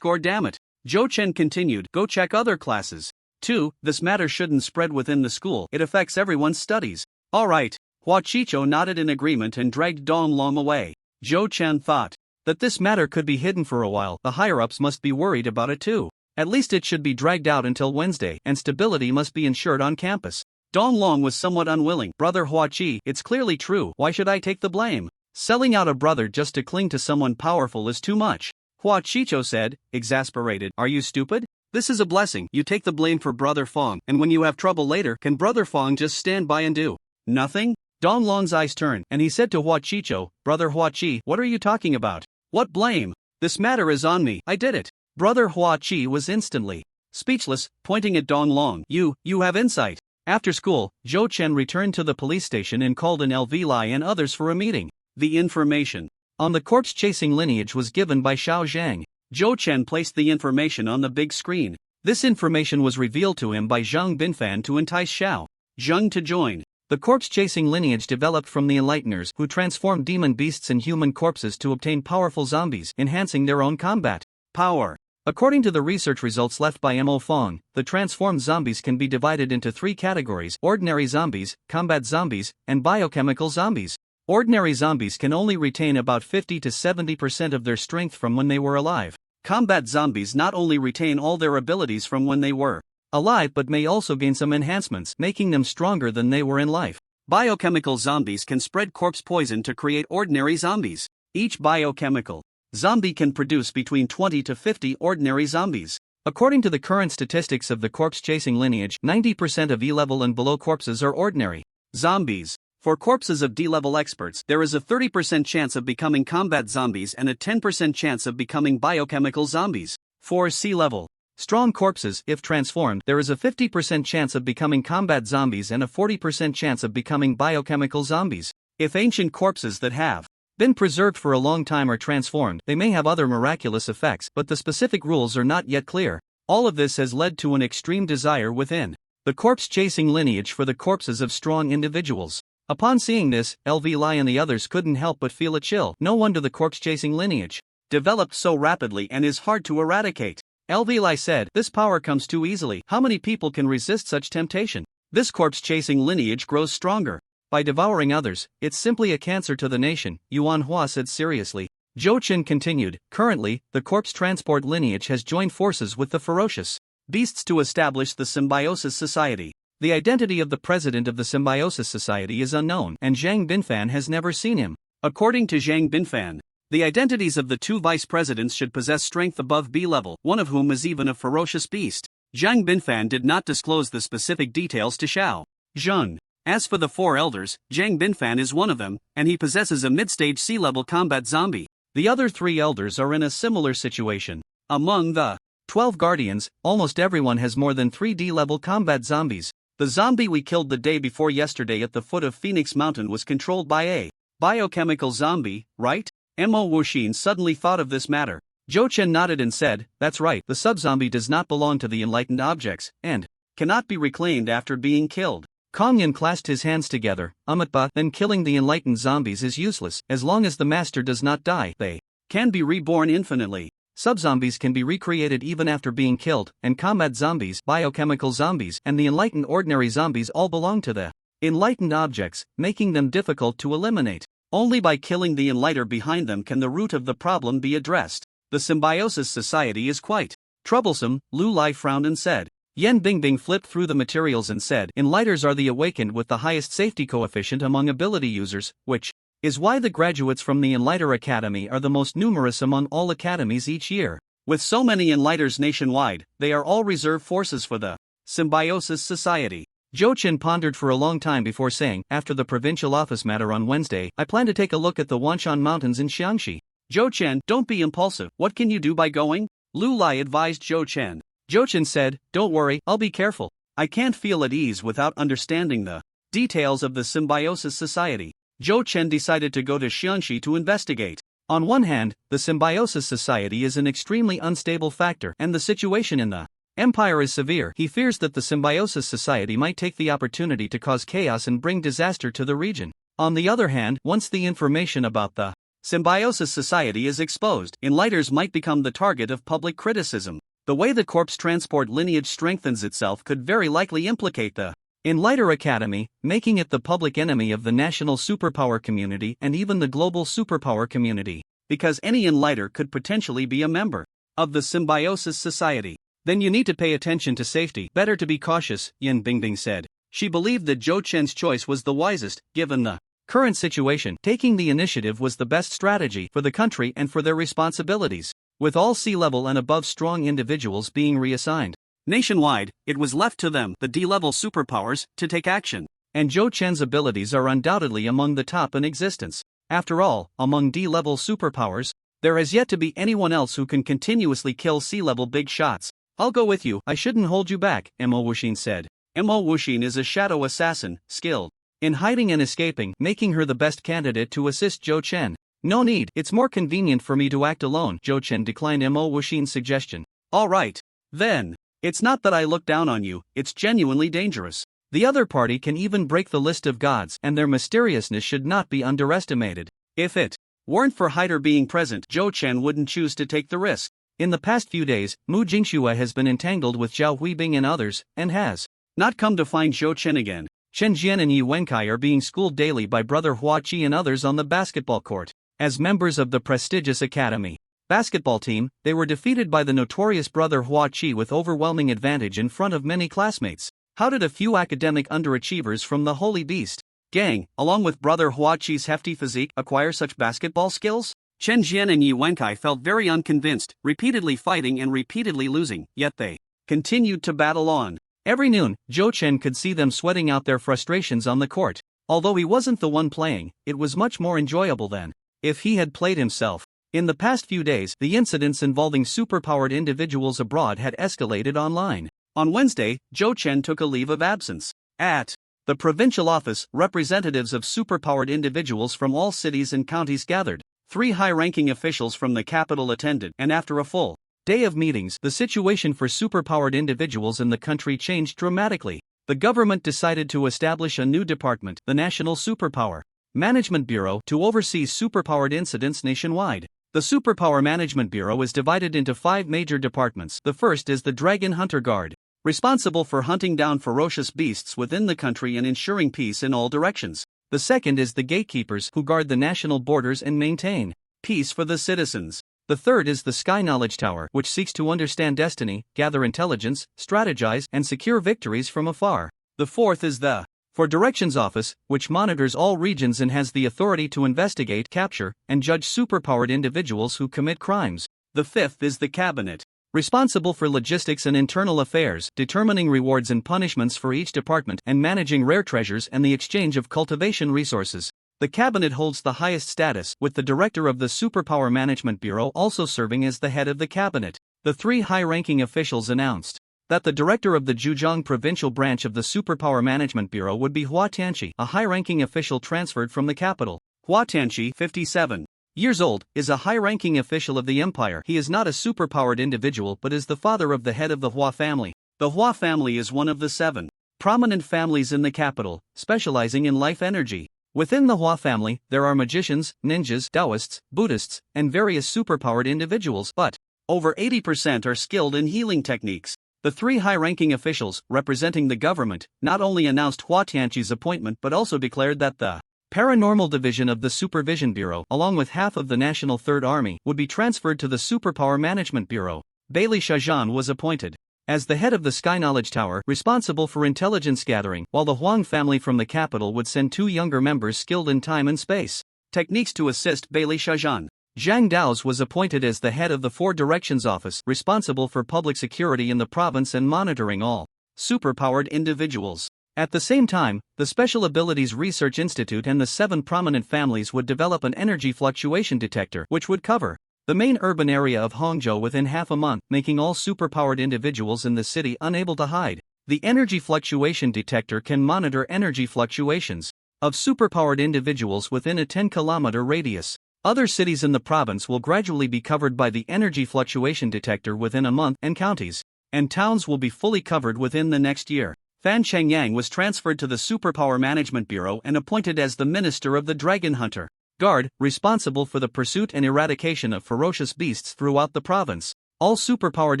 damn it. Zhou Chen continued, "Go check other classes. 2. This matter shouldn't spread within the school, it affects everyone's studies." "All right." Hua Chicho nodded in agreement and dragged Dong Long away. Zhou Chen thought that this matter could be hidden for a while. The higher-ups must be worried about it too. At least it should be dragged out until Wednesday, and stability must be ensured on campus. Dong Long was somewhat unwilling. "Brother Hua Chi, it's clearly true, why should I take the blame? Selling out a brother just to cling to someone powerful is too much." Hua Chicho said, exasperated, "Are you stupid? This is a blessing. You take the blame for Brother Fong, and when you have trouble later, can Brother Fong just stand by and do nothing?" Dong Long's eyes turned, and he said to Hua Chicho, "Brother Hua Chi, what are you talking about? What blame? This matter is on me, I did it." Brother Hua Chi was instantly speechless, pointing at Dong Long. You have insight." After school, Zhou Chen returned to the police station and called in LV Lai and others for a meeting. The information on the corpse-chasing lineage was given by Xiao Zhang. Zhou Chen placed the information on the big screen. This information was revealed to him by Xiang Binfan to entice Xiao Zheng to join. The corpse-chasing lineage developed from the Enlighteners who transformed demon beasts and human corpses to obtain powerful zombies, enhancing their own combat power. According to the research results left by Mo Fong, the transformed zombies can be divided into 3 categories: ordinary zombies, combat zombies, and biochemical zombies. Ordinary zombies can only retain about 50 to 70% of their strength from when they were alive. Combat zombies not only retain all their abilities from when they were alive but may also gain some enhancements, making them stronger than they were in life. Biochemical zombies can spread corpse poison to create ordinary zombies. Each biochemical zombie can produce between 20 to 50 ordinary zombies. According to the current statistics of the corpse-chasing lineage, 90% of E-level and below corpses are ordinary zombies. For corpses of D-level experts, there is a 30% chance of becoming combat zombies and a 10% chance of becoming biochemical zombies. For C-level strong corpses, if transformed, there is a 50% chance of becoming combat zombies and a 40% chance of becoming biochemical zombies. If ancient corpses that have been preserved for a long time are transformed, they may have other miraculous effects, but the specific rules are not yet clear. All of this has led to an extreme desire within the corpse-chasing lineage for the corpses of strong individuals. Upon seeing this, LV Lai and the others couldn't help but feel a chill. No wonder the corpse-chasing lineage developed so rapidly and is hard to eradicate. LV Lai said, "This power comes too easily. How many people can resist such temptation? This corpse-chasing lineage grows stronger by devouring others. It's simply a cancer to the nation," Yuan Hua said seriously. Zhou Chen continued, "Currently, the corpse transport lineage has joined forces with the ferocious beasts to establish the Symbiosis Society. The identity of the president of the Symbiosis Society is unknown, and Zhang Binfan has never seen him. According to Zhang Binfan, the identities of the 2 vice presidents should possess strength above B level, one of whom is even a ferocious beast." Zhang Binfan did not disclose the specific details to Xiao Zheng. As for the 4 elders, Zhang Binfan is one of them, and he possesses a mid-stage C-level combat zombie. The other 3 elders are in a similar situation. Among the 12 guardians, almost everyone has more than 3D level combat zombies. The zombie we killed the day before yesterday at the foot of Phoenix Mountain was controlled by a biochemical zombie, right? Mo Wuxin suddenly thought of this matter. Zhou Chen nodded and said, "That's right, the sub-zombie does not belong to the enlightened objects, and cannot be reclaimed after being killed." Kong Yan clasped his hands together. "But then killing the enlightened zombies is useless. As long as the master does not die, they can be reborn infinitely. Sub-zombies can be recreated even after being killed, and combat zombies, biochemical zombies, and the enlightened ordinary zombies all belong to the enlightened objects, making them difficult to eliminate. Only by killing the enlighter behind them can the root of the problem be addressed. The Symbiosis Society is quite troublesome," Lu Lai frowned and said. Yan Bingbing flipped through the materials and said, "Enlighters are the awakened with the highest safety coefficient among ability users, which is why the graduates from the Enlighter Academy are the most numerous among all academies each year. With so many Enlighters nationwide, they are all reserve forces for the Symbiosis Society." Zhou Chen pondered for a long time before saying, "After the provincial office matter on Wednesday, I plan to take a look at the Wanshan Mountains in Xiangxi." Zhou Chen, "Don't be impulsive. What can you do by going?" Lu Lai advised Zhou Chen. Zhou Chen said, "Don't worry, I'll be careful. I can't feel at ease without understanding the details of the Symbiosis Society." Zhou Chen decided to go to Xiangxi to investigate. On one hand, the Symbiosis Society is an extremely unstable factor, and the situation in the Empire is severe. He fears that the Symbiosis Society might take the opportunity to cause chaos and bring disaster to the region. On the other hand, once the information about the Symbiosis Society is exposed, Enlighters might become the target of public criticism. The way the corpse transport lineage strengthens itself could very likely implicate the Enlighter Academy, making it the public enemy of the national superpower community and even the global superpower community. Because any Enlighter could potentially be a member of the Symbiosis Society. Then you need to pay attention to safety. Better to be cautious, Yan Bingbing said. She believed that Zhou Chen's choice was the wisest, given the current situation. Taking the initiative was the best strategy for the country and for their responsibilities, with all C-level and above strong individuals being reassigned. Nationwide, it was left to them, the D-level superpowers, to take action. And Zhou Chen's abilities are undoubtedly among the top in existence. After all, among D-level superpowers, there has yet to be anyone else who can continuously kill C-level big shots. "I'll go with you, I shouldn't hold you back," Mo Wuxin said. Mo Wuxin is a shadow assassin, skilled in hiding and escaping, making her the best candidate to assist Zhou Chen. "No need, it's more convenient for me to act alone." Zhou Chen declined Mo Wuxin's suggestion. "All right. Then. It's not that I look down on you, it's genuinely dangerous. The other party can even break the list of gods, and their mysteriousness should not be underestimated. If it weren't for Hyder being present, Zhou Chen wouldn't choose to take the risk. In the past few days, Mu Jingxue has been entangled with Zhao Huibing and others, and has not come to find Zhou Chen again. Chen Jian and Yi Wenkai are being schooled daily by brother Hua Qi and others on the basketball court. As members of the prestigious academy basketball team, they were defeated by the notorious brother Hua Qi with overwhelming advantage in front of many classmates. How did a few academic underachievers from the Holy Beast gang, along with brother Hua Qi's hefty physique, acquire such basketball skills? Chen Jian and Yi Wenkai felt very unconvinced, repeatedly fighting and repeatedly losing, yet they continued to battle on. Every noon, Zhou Chen could see them sweating out their frustrations on the court. Although he wasn't the one playing, it was much more enjoyable than if he had played himself. In the past few days, the incidents involving superpowered individuals abroad had escalated online. On Wednesday, Zhou Chen took a leave of absence. At the provincial office, representatives of superpowered individuals from all cities and counties gathered. 3 high-ranking officials from the capital attended, and after a full day of meetings, the situation for superpowered individuals in the country changed dramatically. The government decided to establish a new department, the National Superpower Management Bureau, to oversee superpowered incidents nationwide. The Superpower Management Bureau is divided into 5 major departments. The first is the Dragon Hunter Guard, responsible for hunting down ferocious beasts within the country and ensuring peace in all directions. The second is the Gatekeepers, who guard the national borders and maintain peace for the citizens. The third is the Sky Knowledge Tower, which seeks to understand destiny, gather intelligence, strategize, and secure victories from afar. The fourth is the For Directions Office, which monitors all regions and has the authority to investigate, capture, and judge superpowered individuals who commit crimes. The fifth is the Cabinet, responsible for logistics and internal affairs, determining rewards and punishments for each department, and managing rare treasures and the exchange of cultivation resources. The cabinet holds the highest status, with the director of the Superpower Management Bureau also serving as the head of the cabinet. The 3 high-ranking officials announced that the director of the Zhejiang provincial branch of the Superpower Management Bureau would be Hua Tianqi, a high-ranking official transferred from the capital. Hua Tianqi, 57 years old, is a high-ranking official of the empire. He is not a superpowered individual but is the father of the head of the Hua family. The Hua family is one of the 7 prominent families in the capital, specializing in life energy. Within the Hua family, there are magicians, ninjas, Taoists, Buddhists, and various superpowered individuals, but over 80% are skilled in healing techniques. The 3 high-ranking officials, representing the government, not only announced Hua Tianqi's appointment but also declared that the Paranormal Division of the Supervision Bureau, along with half of the National Third Army, would be transferred to the Superpower Management Bureau. Bailey Shajan was appointed as the head of the Sky Knowledge Tower, responsible for intelligence gathering, while the Huang family from the capital would send 2 younger members skilled in time and space techniques to assist Bailey Shajan. Zhang Dao's was appointed as the head of the 4 Directions Office, responsible for public security in the province and monitoring all superpowered individuals. At the same time, the Special Abilities Research Institute and the 7 prominent families would develop an energy fluctuation detector, which would cover the main urban area of Hangzhou within half a month, making all superpowered individuals in the city unable to hide. The energy fluctuation detector can monitor energy fluctuations of superpowered individuals within a 10-kilometer radius. Other cities in the province will gradually be covered by the energy fluctuation detector within a month, and counties and towns will be fully covered within the next year. Fan Chengyang was transferred to the Superpower Management Bureau and appointed as the Minister of the Dragon Hunter Guard, responsible for the pursuit and eradication of ferocious beasts throughout the province. All superpowered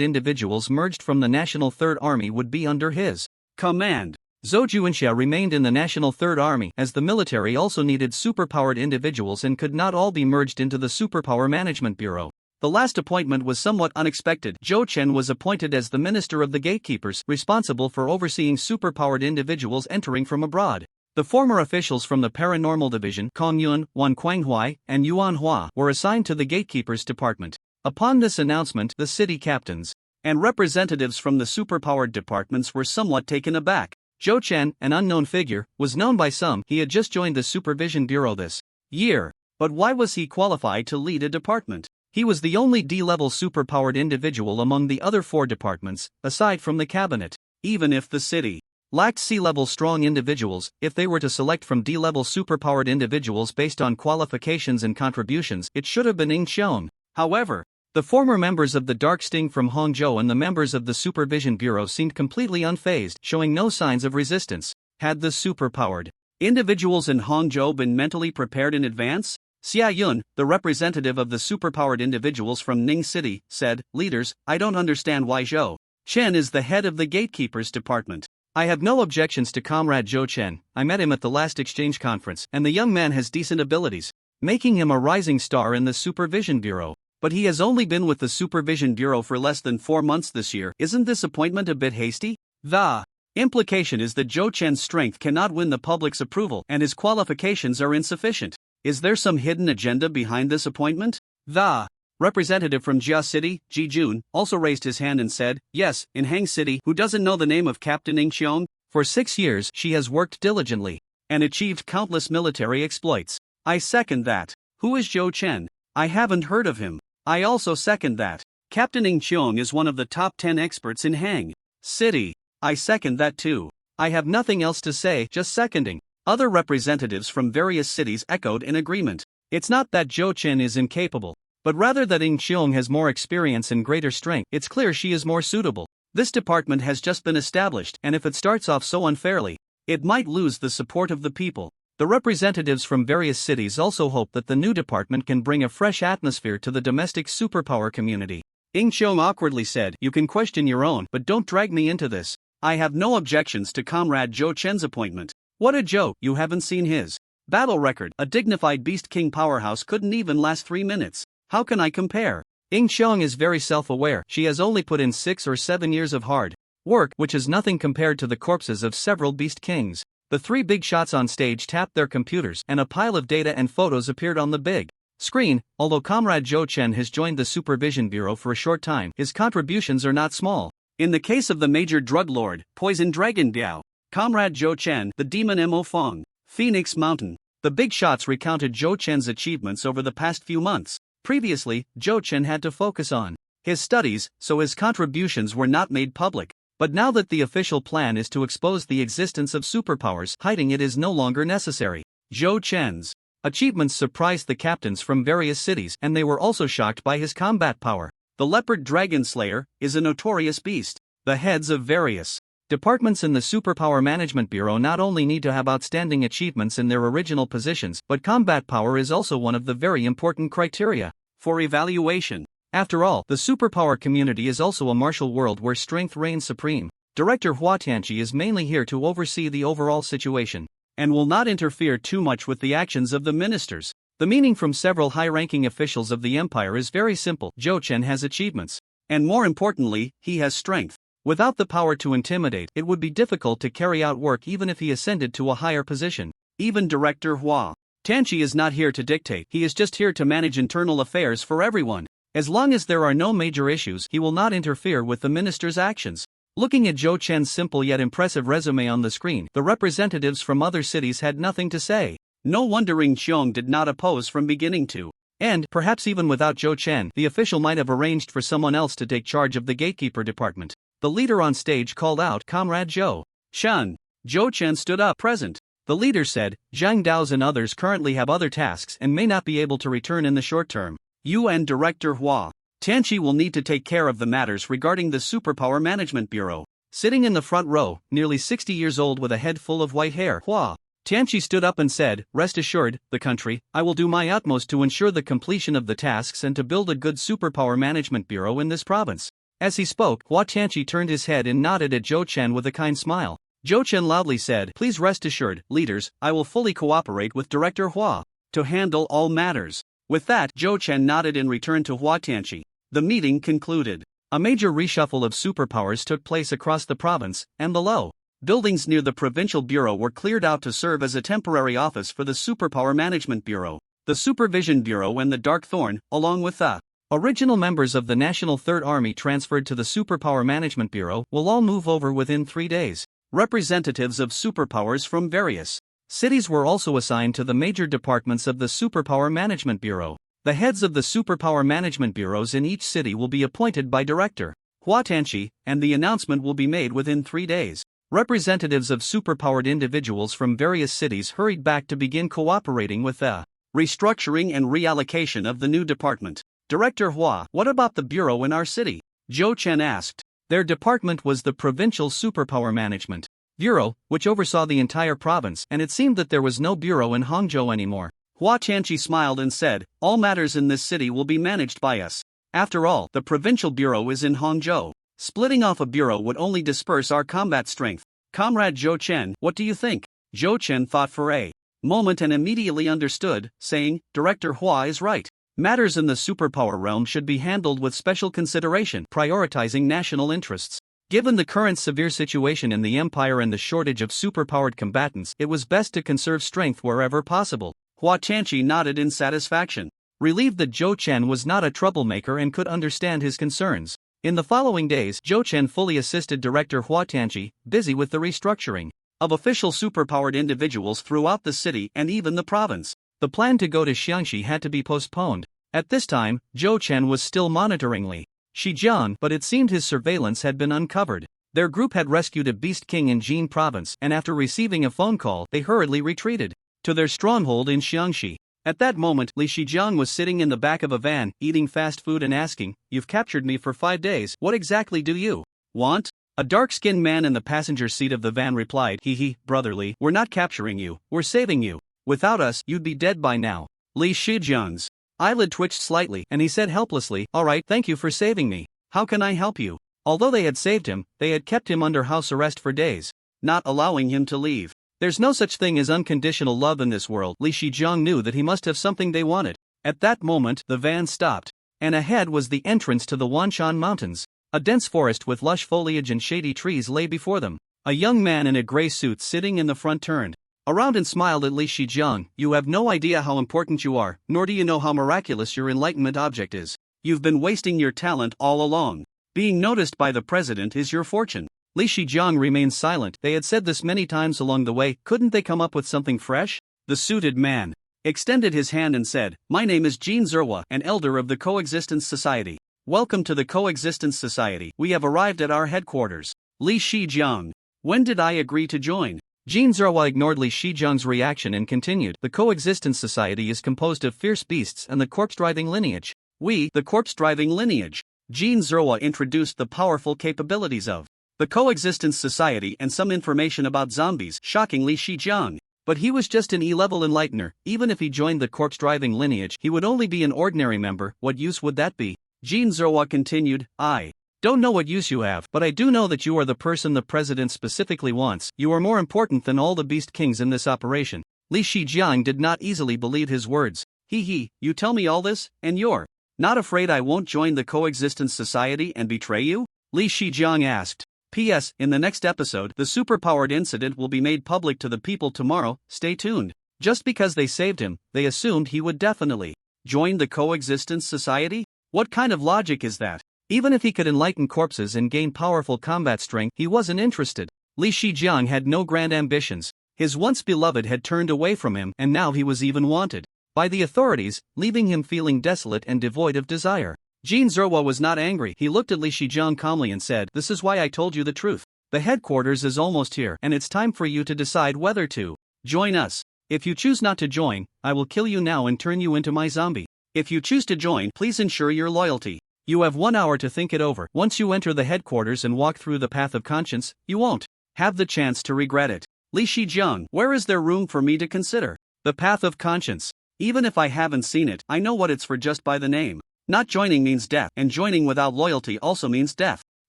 individuals merged from the National Third Army would be under his command. Zhou Juanxia remained in the National Third Army, as the military also needed superpowered individuals and could not all be merged into the Superpower Management Bureau. The last appointment was somewhat unexpected. Zhou Chen was appointed as the Minister of the Gatekeepers, responsible for overseeing superpowered individuals entering from abroad. The former officials from the Paranormal Division, Kong Yun, Wan Kuanghui, and Yuan Hua, were assigned to the Gatekeepers Department. Upon this announcement, the city captains and representatives from the superpowered departments were somewhat taken aback. Zhou Chen, an unknown figure, was known by some. He had just joined the Supervision Bureau this year. But why was he qualified to lead a department? He was the only D-level superpowered individual among the other 4 departments, aside from the cabinet. Even if the city lacked C-level strong individuals, if they were to select from D-level superpowered individuals based on qualifications and contributions, it should have been Ing Xiong. However, the former members of the Dark Sting from Hangzhou and the members of the Supervision Bureau seemed completely unfazed, showing no signs of resistance. Had the superpowered individuals in Hangzhou been mentally prepared in advance? Xia Yun, the representative of the superpowered individuals from Ning City, said, "Leaders, I don't understand why Zhou Chen is the head of the gatekeepers department. I have no objections to Comrade Zhou Chen. I met him at the last exchange conference, and the young man has decent abilities, making him a rising star in the Supervision Bureau. But he has only been with the Supervision Bureau for less than 4 months this year. Isn't this appointment a bit hasty? The implication is that Zhou Chen's strength cannot win the public's approval and his qualifications are insufficient. Is there some hidden agenda behind this appointment?" The representative from Jia City, Ji Jun, also raised his hand and said, "Yes, in Hang City, who doesn't know the name of Captain Ing Xiong? For 6 years she has worked diligently and achieved countless military exploits. I second that. Who is Zhou Chen? I haven't heard of him. I also second that. Captain Ing Xiong is one of the top 10 experts in Hang City. I second that too. I have nothing else to say, just seconding." Other representatives from various cities echoed in agreement. It's not that Zhou Chen is incapable, but rather that Ing Xiong has more experience and greater strength. It's clear she is more suitable. This department has just been established, and if it starts off so unfairly, it might lose the support of the people. The representatives from various cities also hope that the new department can bring a fresh atmosphere to the domestic superpower community. Ing Xiong awkwardly said, "You can question your own, but don't drag me into this. I have no objections to Comrade Zhou Chen's appointment. What a joke, you haven't seen his battle record. A dignified Beast King powerhouse couldn't even last 3 minutes. How can I compare?" Ing Xiong is very self-aware. She has only put in 6 or 7 years of hard work, which is nothing compared to the corpses of several Beast Kings. The 3 big shots on stage tapped their computers, and a pile of data and photos appeared on the big screen. Although Comrade Zhou Chen has joined the Supervision Bureau for a short time, his contributions are not small. In the case of the major drug lord, Poison Dragon Biao, Comrade Zhou Chen, the demon Mo Feng, Phoenix Mountain, the big shots recounted Zhou Chen's achievements over the past few months. Previously, Zhou Chen had to focus on his studies, so his contributions were not made public. But now that the official plan is to expose the existence of superpowers, hiding it is no longer necessary. Zhou Chen's achievements surprised the captains from various cities, and they were also shocked by his combat power. The Leopard Dragon Slayer is a notorious beast. The heads of various departments in the Superpower Management Bureau not only need to have outstanding achievements in their original positions, but combat power is also one of the very important criteria for evaluation. After all, the superpower community is also a martial world where strength reigns supreme. Director Hua Tianqi is mainly here to oversee the overall situation, and will not interfere too much with the actions of the ministers. The meaning from several high-ranking officials of the empire is very simple. Zhou Chen has achievements, and more importantly, he has strength. Without the power to intimidate, it would be difficult to carry out work even if he ascended to a higher position. Even Director Hua Tianqi is not here to dictate, he is just here to manage internal affairs for everyone. As long as there are no major issues, he will not interfere with the minister's actions. Looking at Zhou Chen's simple yet impressive resume on the screen, the representatives from other cities had nothing to say. No wonder Ing Xiong did not oppose from beginning to end. Perhaps even without Zhou Chen, the official might have arranged for someone else to take charge of the gatekeeper department. The leader on stage called out, "Comrade Zhou Shen." Zhou Chen stood up. "Present." The leader said, "Zhang Dao's and others currently have other tasks and may not be able to return in the short term. You and Director Hua Tianqi will need to take care of the matters regarding the Superpower Management Bureau." Sitting in the front row, nearly 60 years old with a head full of white hair, Hua Tianqi stood up and said, "Rest assured, the country, I will do my utmost to ensure the completion of the tasks and to build a good Superpower Management Bureau in this province." As he spoke, Hua Tianqi turned his head and nodded at Zhou Chen with a kind smile. Zhou Chen loudly said, "Please rest assured, leaders, I will fully cooperate with Director Hua to handle all matters." With that, Zhou Chen nodded in return to Hua Tianqi. The meeting concluded. A major reshuffle of superpowers took place across the province, and the low buildings near the provincial bureau were cleared out to serve as a temporary office for the Superpower Management Bureau. The Supervision Bureau and the Dark Thorn, along with the original members of the National Third Army transferred to the Superpower Management Bureau, will all move over within 3 days. Representatives of superpowers from various cities were also assigned to the major departments of the Superpower Management Bureau. The heads of the Superpower Management Bureaus in each city will be appointed by Director Hua Tianqi, and the announcement will be made within 3 days. Representatives of superpowered individuals from various cities hurried back to begin cooperating with the restructuring and reallocation of the new department. "Director Hua, what about the bureau in our city?" Zhou Chen asked. Their department was the Provincial Superpower Management Bureau, which oversaw the entire province, and it seemed that there was no bureau in Hangzhou anymore. Hua Tianqi smiled and said, "All matters in this city will be managed by us. After all, the provincial bureau is in Hangzhou. Splitting off a bureau would only disperse our combat strength. Comrade Zhou Chen, what do you think?" Zhou Chen thought for a moment and immediately understood, saying, "Director Hua is right. Matters in the superpower realm should be handled with special consideration, prioritizing national interests. Given the current severe situation in the empire and the shortage of superpowered combatants, it was best to conserve strength wherever possible." Hua Tianqi nodded in satisfaction, relieved that Zhou Chen was not a troublemaker and could understand his concerns. In the following days, Zhou Chen fully assisted Director Hua Tianqi, busy with the restructuring of official superpowered individuals throughout the city and even the province. The plan to go to Xiangxi had to be postponed. At this time, Zhou Chen was still monitoring Li Shijiang, but it seemed his surveillance had been uncovered. Their group had rescued a beast king in Jin province, and after receiving a phone call, they hurriedly retreated to their stronghold in Xiangxi. At that moment, Li Shijiang was sitting in the back of a van, eating fast food and asking, "You've captured me for 5 days, what exactly do you want?" A dark-skinned man in the passenger seat of the van replied, "Hee, brotherly, we're not capturing you, we're saving you. Without us, you'd be dead by now." Li Shijiang's eyelid twitched slightly, and he said helplessly, "All right, thank you for saving me. How can I help you?" Although they had saved him, they had kept him under house arrest for days, not allowing him to leave. There's no such thing as unconditional love in this world. Li Shijiang knew that he must have something they wanted. At that moment, the van stopped, and ahead was the entrance to the Wanshan Mountains. A dense forest with lush foliage and shady trees lay before them. A young man in a gray suit sitting in the front turned around and smiled at Li Shijiang. "You have no idea how important you are, nor do you know how miraculous your enlightenment object is. You've been wasting your talent all along. Being noticed by the president is your fortune." Li Shijiang remained silent. They had said this many times along the way, couldn't they come up with something fresh? The suited man extended his hand and said, "My name is Jin Zerwa, an elder of the Coexistence Society. Welcome to the Coexistence Society. We have arrived at our headquarters." Li Shijiang, "When did I agree to join?" Jin Zerwa ignored Li Shijiang's reaction and continued, "The Coexistence Society is composed of fierce beasts and the corpse-driving lineage. We, the corpse-driving lineage." Jin Zerwa introduced the powerful capabilities of the Coexistence Society and some information about zombies, shocking Li Shijiang. But he was just an E-level enlightener. Even if he joined the corpse-driving lineage, he would only be an ordinary member. What use would that be? Jin Zerwa continued, "I don't know what use you have, but I do know that you are the person the president specifically wants. You are more important than all the beast kings in this operation." Li Shijiang did not easily believe his words. "Hee, you tell me all this, and you're not afraid I won't join the Coexistence Society and betray you?" Li Shijiang asked. P.S. In the next episode, the superpowered incident will be made public to the people tomorrow. Stay tuned. Just because they saved him, they assumed he would definitely join the Coexistence Society? What kind of logic is that? Even if he could enlighten corpses and gain powerful combat strength, he wasn't interested. Li Shijiang had no grand ambitions. His once beloved had turned away from him, and now he was even wanted by the authorities, leaving him feeling desolate and devoid of desire. Jin Zerwa was not angry. He looked at Li Shijiang calmly and said, "This is why I told you the truth. The headquarters is almost here, and it's time for you to decide whether to join us. If you choose not to join, I will kill you now and turn you into my zombie. If you choose to join, please ensure your loyalty. You have 1 hour to think it over. Once you enter the headquarters and walk through the path of conscience, you won't have the chance to regret it." Li Shijiang, "Where is there room for me to consider the path of conscience? Even if I haven't seen it, I know what it's for just by the name. Not joining means death, and joining without loyalty also means death."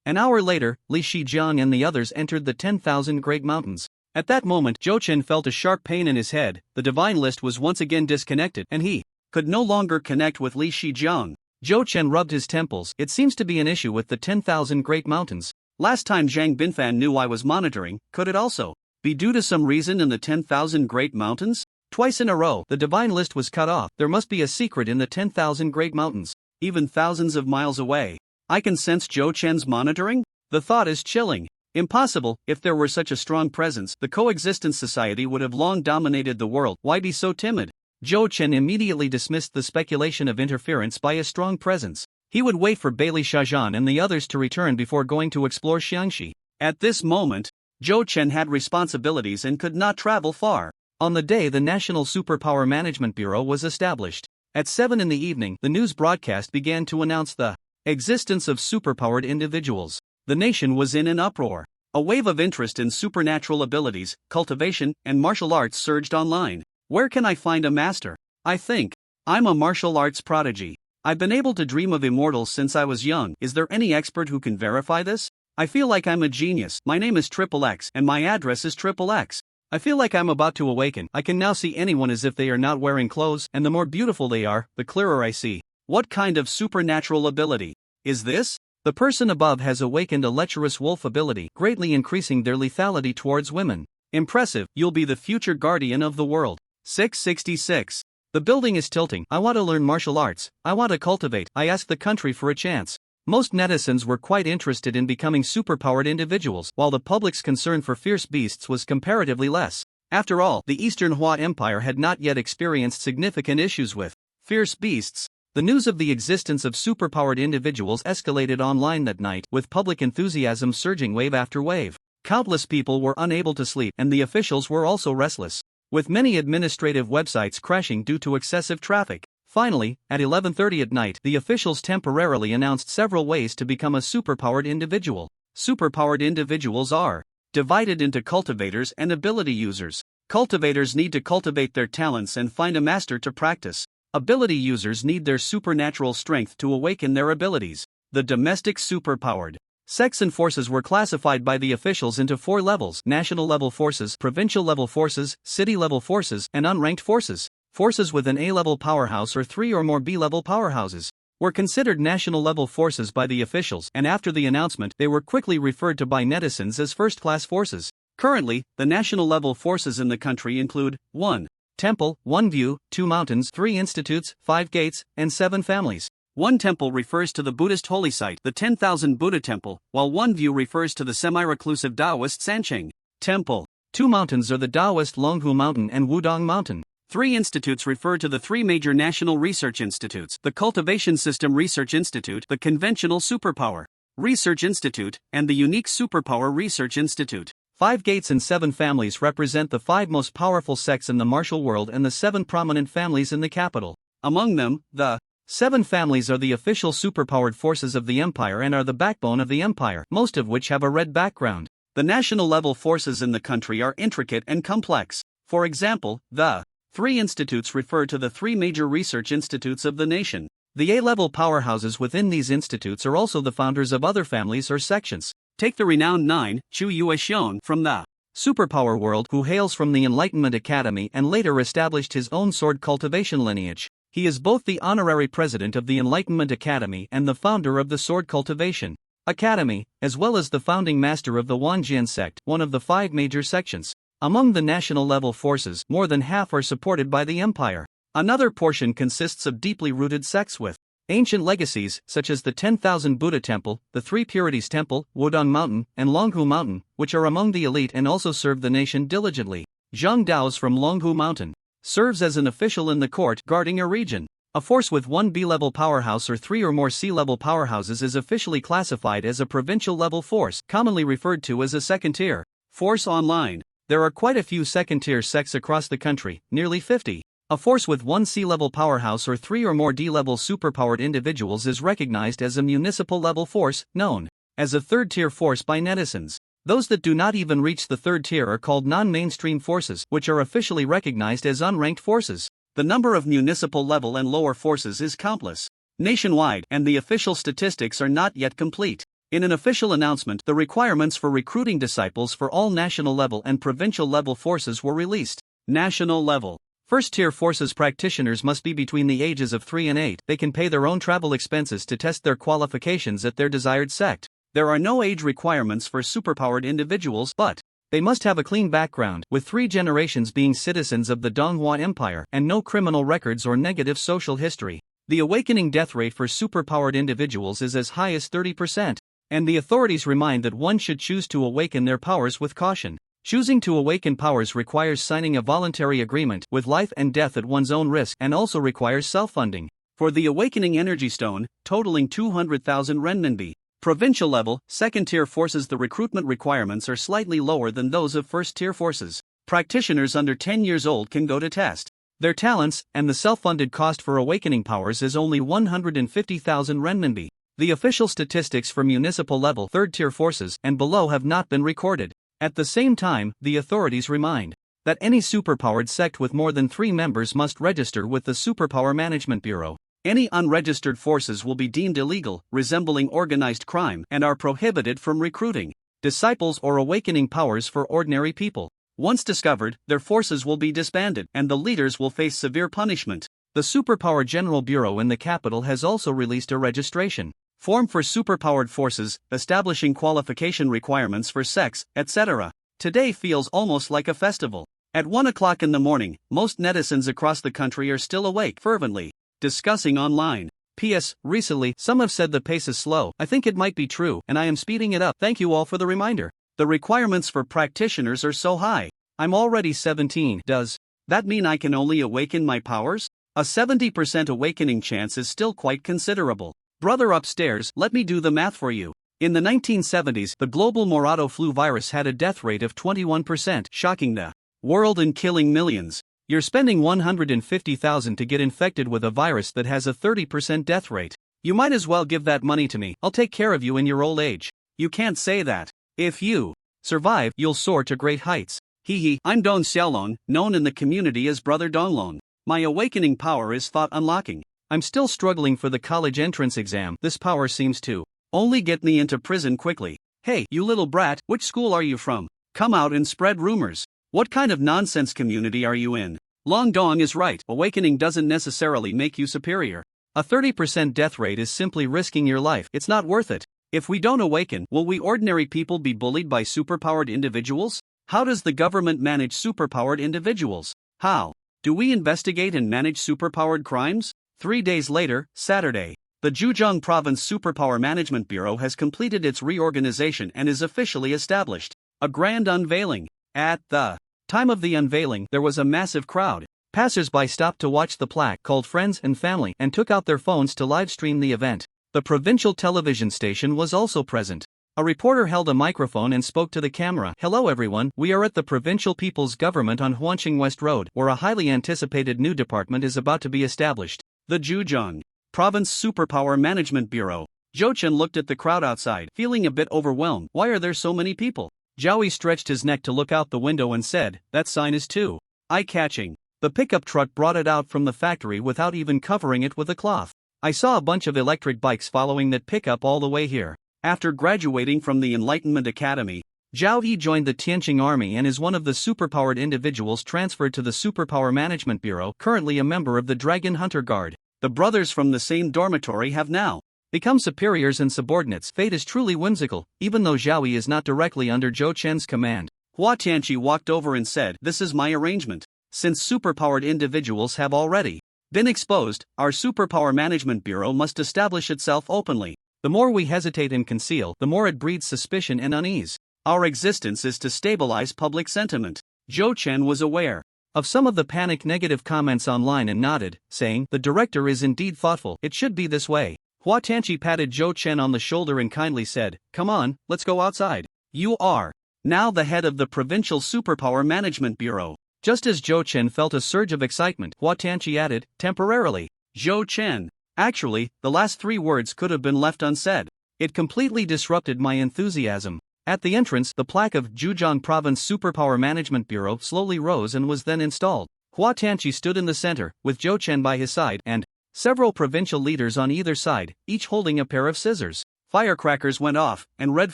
An hour later, Li Shijiang and the others entered the 10,000 Great Mountains. At that moment, Zhou Chen felt a sharp pain in his head. The divine list was once again disconnected, and he could no longer connect with Li Shijiang. Zhou Chen rubbed his temples. It seems to be an issue with the 10,000 Great Mountains. Last time Zhang Binfan knew I was monitoring, could it also be due to some reason in the 10,000 Great Mountains? Twice in a row, the divine list was cut off. There must be a secret in the 10,000 Great Mountains, even thousands of miles away. I can sense Zhou Chen's monitoring? The thought is chilling. Impossible. If there were such a strong presence, the Coexistence Society would have long dominated the world. Why be so timid? Zhou Chen immediately dismissed the speculation of interference by a strong presence. He would wait for Bailey Shajan and the others to return before going to explore Xiangxi. At this moment, Zhou Chen had responsibilities and could not travel far. On the day the National Superpower Management Bureau was established, at 7 in the evening, the news broadcast began to announce the existence of superpowered individuals. The nation was in an uproar. A wave of interest in supernatural abilities, cultivation, and martial arts surged online. Where can I find a master? I think. I'm a martial arts prodigy. I've been able to dream of immortals since I was young. Is there any expert who can verify this? I feel like I'm a genius. My name is XXX and my address is XXX. I feel like I'm about to awaken. I can now see anyone as if they are not wearing clothes, and the more beautiful they are, the clearer I see. What kind of supernatural ability is this? The person above has awakened a lecherous wolf ability, greatly increasing their lethality towards women. Impressive, you'll be the future guardian of the world. 666. The building is tilting. I want to learn martial arts. I want to cultivate. I ask the country for a chance. Most netizens were quite interested in becoming superpowered individuals, while the public's concern for fierce beasts was comparatively less. After all, the Eastern Hua Empire had not yet experienced significant issues with fierce beasts. The news of the existence of superpowered individuals escalated online that night, with public enthusiasm surging wave after wave. Countless people were unable to sleep, and the officials were also restless, with many administrative websites crashing due to excessive traffic. Finally, at 11:30 at night, the officials temporarily announced several ways to become a superpowered individual. Superpowered individuals are divided into cultivators and ability users. Cultivators need to cultivate their talents and find a master to practice. Ability users need their supernatural strength to awaken their abilities. The domestic superpowered sects and forces were classified by the officials into 4 levels: national-level forces, provincial-level forces, city-level forces, and unranked forces. Forces with an A-level powerhouse or 3 or more B-level powerhouses were considered national-level forces by the officials, and after the announcement, they were quickly referred to by netizens as first-class forces. Currently, the national-level forces in the country include 1. Temple, 1 View, 2 Mountains, 3 Institutes, 5 Gates, and 7 Families. 1 Temple refers to the Buddhist holy site, the 10,000 Buddha Temple, while 1 View refers to the semi-reclusive Taoist Sancheng Temple. 2 mountains are the Taoist Linghua Mountain and Wudong Mountain. 3 institutes refer to the 3 major national research institutes: the Cultivation System Research Institute, the Conventional Superpower Research Institute, and the Unique Superpower Research Institute. 5 Gates and 7 Families represent the 5 most powerful sects in the martial world and the 7 prominent families in the capital. Among them, the 7 families are the official superpowered forces of the empire and are the backbone of the empire, most of which have a red background. The national-level forces in the country are intricate and complex. For example, the 3 institutes refer to the 3 major research institutes of the nation. The A-level powerhouses within these institutes are also the founders of other families or sections. Take the renowned 9, Chu Yuexiong from the superpower world, who hails from the Enlightenment Academy and later established his own sword cultivation lineage. He is both the honorary president of the Enlightenment Academy and the founder of the Sword Cultivation Academy, as well as the founding master of the Wanjian sect, one of the 5 major sections. Among the national-level forces, more than half are supported by the empire. Another portion consists of deeply rooted sects with ancient legacies, such as the 10,000 Buddha Temple, the 3 Purities Temple, Wudong Mountain, and Linghua Mountain, which are among the elite and also serve the nation diligently. Zhang Dao's from Linghua Mountain serves as an official in the court, guarding a region. A force with 1 B-level powerhouse or 3 or more C-level powerhouses is officially classified as a provincial-level force, commonly referred to as a second-tier force online. There are quite a few second-tier sects across the country, nearly 50. A force with 1 C-level powerhouse or 3 or more D-level superpowered individuals is recognized as a municipal-level force, known as a third-tier force by netizens. Those that do not even reach the third tier are called non-mainstream forces, which are officially recognized as unranked forces. The number of municipal-level and lower forces is countless nationwide, and the official statistics are not yet complete. In an official announcement, the requirements for recruiting disciples for all national-level and provincial-level forces were released. National-level first-tier forces practitioners must be between the ages of 3 and 8. They can pay their own travel expenses to test their qualifications at their desired sect. There are no age requirements for superpowered individuals, but they must have a clean background, with 3 generations being citizens of the Donghua Empire, and no criminal records or negative social history. The awakening death rate for superpowered individuals is as high as 30%, and the authorities remind that one should choose to awaken their powers with caution. Choosing to awaken powers requires signing a voluntary agreement with life and death at one's own risk, and also requires self-funding. For the Awakening Energy Stone, totaling 200,000 renminbi, provincial level, second-tier forces, the recruitment requirements are slightly lower than those of first-tier forces. Practitioners under 10 years old can go to test their talents, and the self-funded cost for awakening powers is only 150,000 renminbi. The official statistics for municipal level third-tier forces and below have not been recorded. At the same time, the authorities remind that any superpowered sect with more than 3 members must register with the Superpower Management Bureau. Any unregistered forces will be deemed illegal, resembling organized crime, and are prohibited from recruiting disciples or awakening powers for ordinary people. Once discovered, their forces will be disbanded, and the leaders will face severe punishment. The Superpower General Bureau in the capital has also released a registration form for superpowered forces, establishing qualification requirements for sex, etc. Today feels almost like a festival. At 1 o'clock in the morning, most netizens across the country are still awake, fervently discussing online. P.S. Recently, some have said the pace is slow. I think it might be true, and I am speeding it up. Thank you all for the reminder. The requirements for practitioners are so high. I'm already 17. Does that mean I can only awaken my powers? A 70% awakening chance is still quite considerable. Brother upstairs, let me do the math for you. In the 1970s, the global Morado flu virus had a death rate of 21%, shocking the world and killing millions. You're spending 150,000 to get infected with a virus that has a 30% death rate. You might as well give that money to me. I'll take care of you in your old age. You can't say that. If you survive, you'll soar to great heights. Hee. I'm Don Xiaolong, known in the community as Brother Donglong. My awakening power is thought unlocking. I'm still struggling for the college entrance exam. This power seems to only get me into prison quickly. Hey, you little brat, which school are you from? Come out and spread rumors. What kind of nonsense community are you in? Long Dong is right. Awakening doesn't necessarily make you superior. A 30% death rate is simply risking your life. It's not worth it. If we don't awaken, will we ordinary people be bullied by superpowered individuals? How does the government manage superpowered individuals? How do we investigate and manage superpowered crimes? 3 days later, Saturday, the Zhejiang Province Superpower Management Bureau has completed its reorganization and is officially established. A grand unveiling. At the time of the unveiling, there was a massive crowd. Passers-by stopped to watch the plaque, called friends and family, and took out their phones to live-stream the event. The provincial television station was also present. A reporter held a microphone and spoke to the camera. Hello everyone, we are at the Provincial People's Government on Huanqing West Road, where a highly anticipated new department is about to be established. The Zhejiang Province Superpower Management Bureau. Zhou Chen looked at the crowd outside, feeling a bit overwhelmed. Why are there so many people? Zhao Yi stretched his neck to look out the window and said, that sign is too eye-catching. The pickup truck brought it out from the factory without even covering it with a cloth. I saw a bunch of electric bikes following that pickup all the way here. After graduating from the Enlightenment Academy, Zhao Yi joined the Tianqing Army and is one of the superpowered individuals transferred to the Superpower Management Bureau, currently a member of the Dragon Hunter Guard. The brothers from the same dormitory have now become superiors and subordinates. Fate is truly whimsical, even though Zhao Yi is not directly under Zhou Chen's command. Hua Tianqi walked over and said, this is my arrangement. Since superpowered individuals have already been exposed, our Superpower Management Bureau must establish itself openly. The more we hesitate and conceal, the more it breeds suspicion and unease. Our existence is to stabilize public sentiment. Zhou Chen was aware of some of the panic negative comments online and nodded, saying, the director is indeed thoughtful. It should be this way. Hua Tianqi patted Zhou Chen on the shoulder and kindly said, come on, let's go outside. You are now the head of the Provincial Superpower Management Bureau. Just as Zhou Chen felt a surge of excitement, Hua Tianqi added, temporarily. Zhou Chen. Actually, the last 3 words could have been left unsaid. It completely disrupted my enthusiasm. At the entrance, the plaque of Zhejiang Province Superpower Management Bureau slowly rose and was then installed. Hua Tianqi stood in the center, with Zhou Chen by his side, and several provincial leaders on either side, each holding a pair of scissors. Firecrackers went off, and red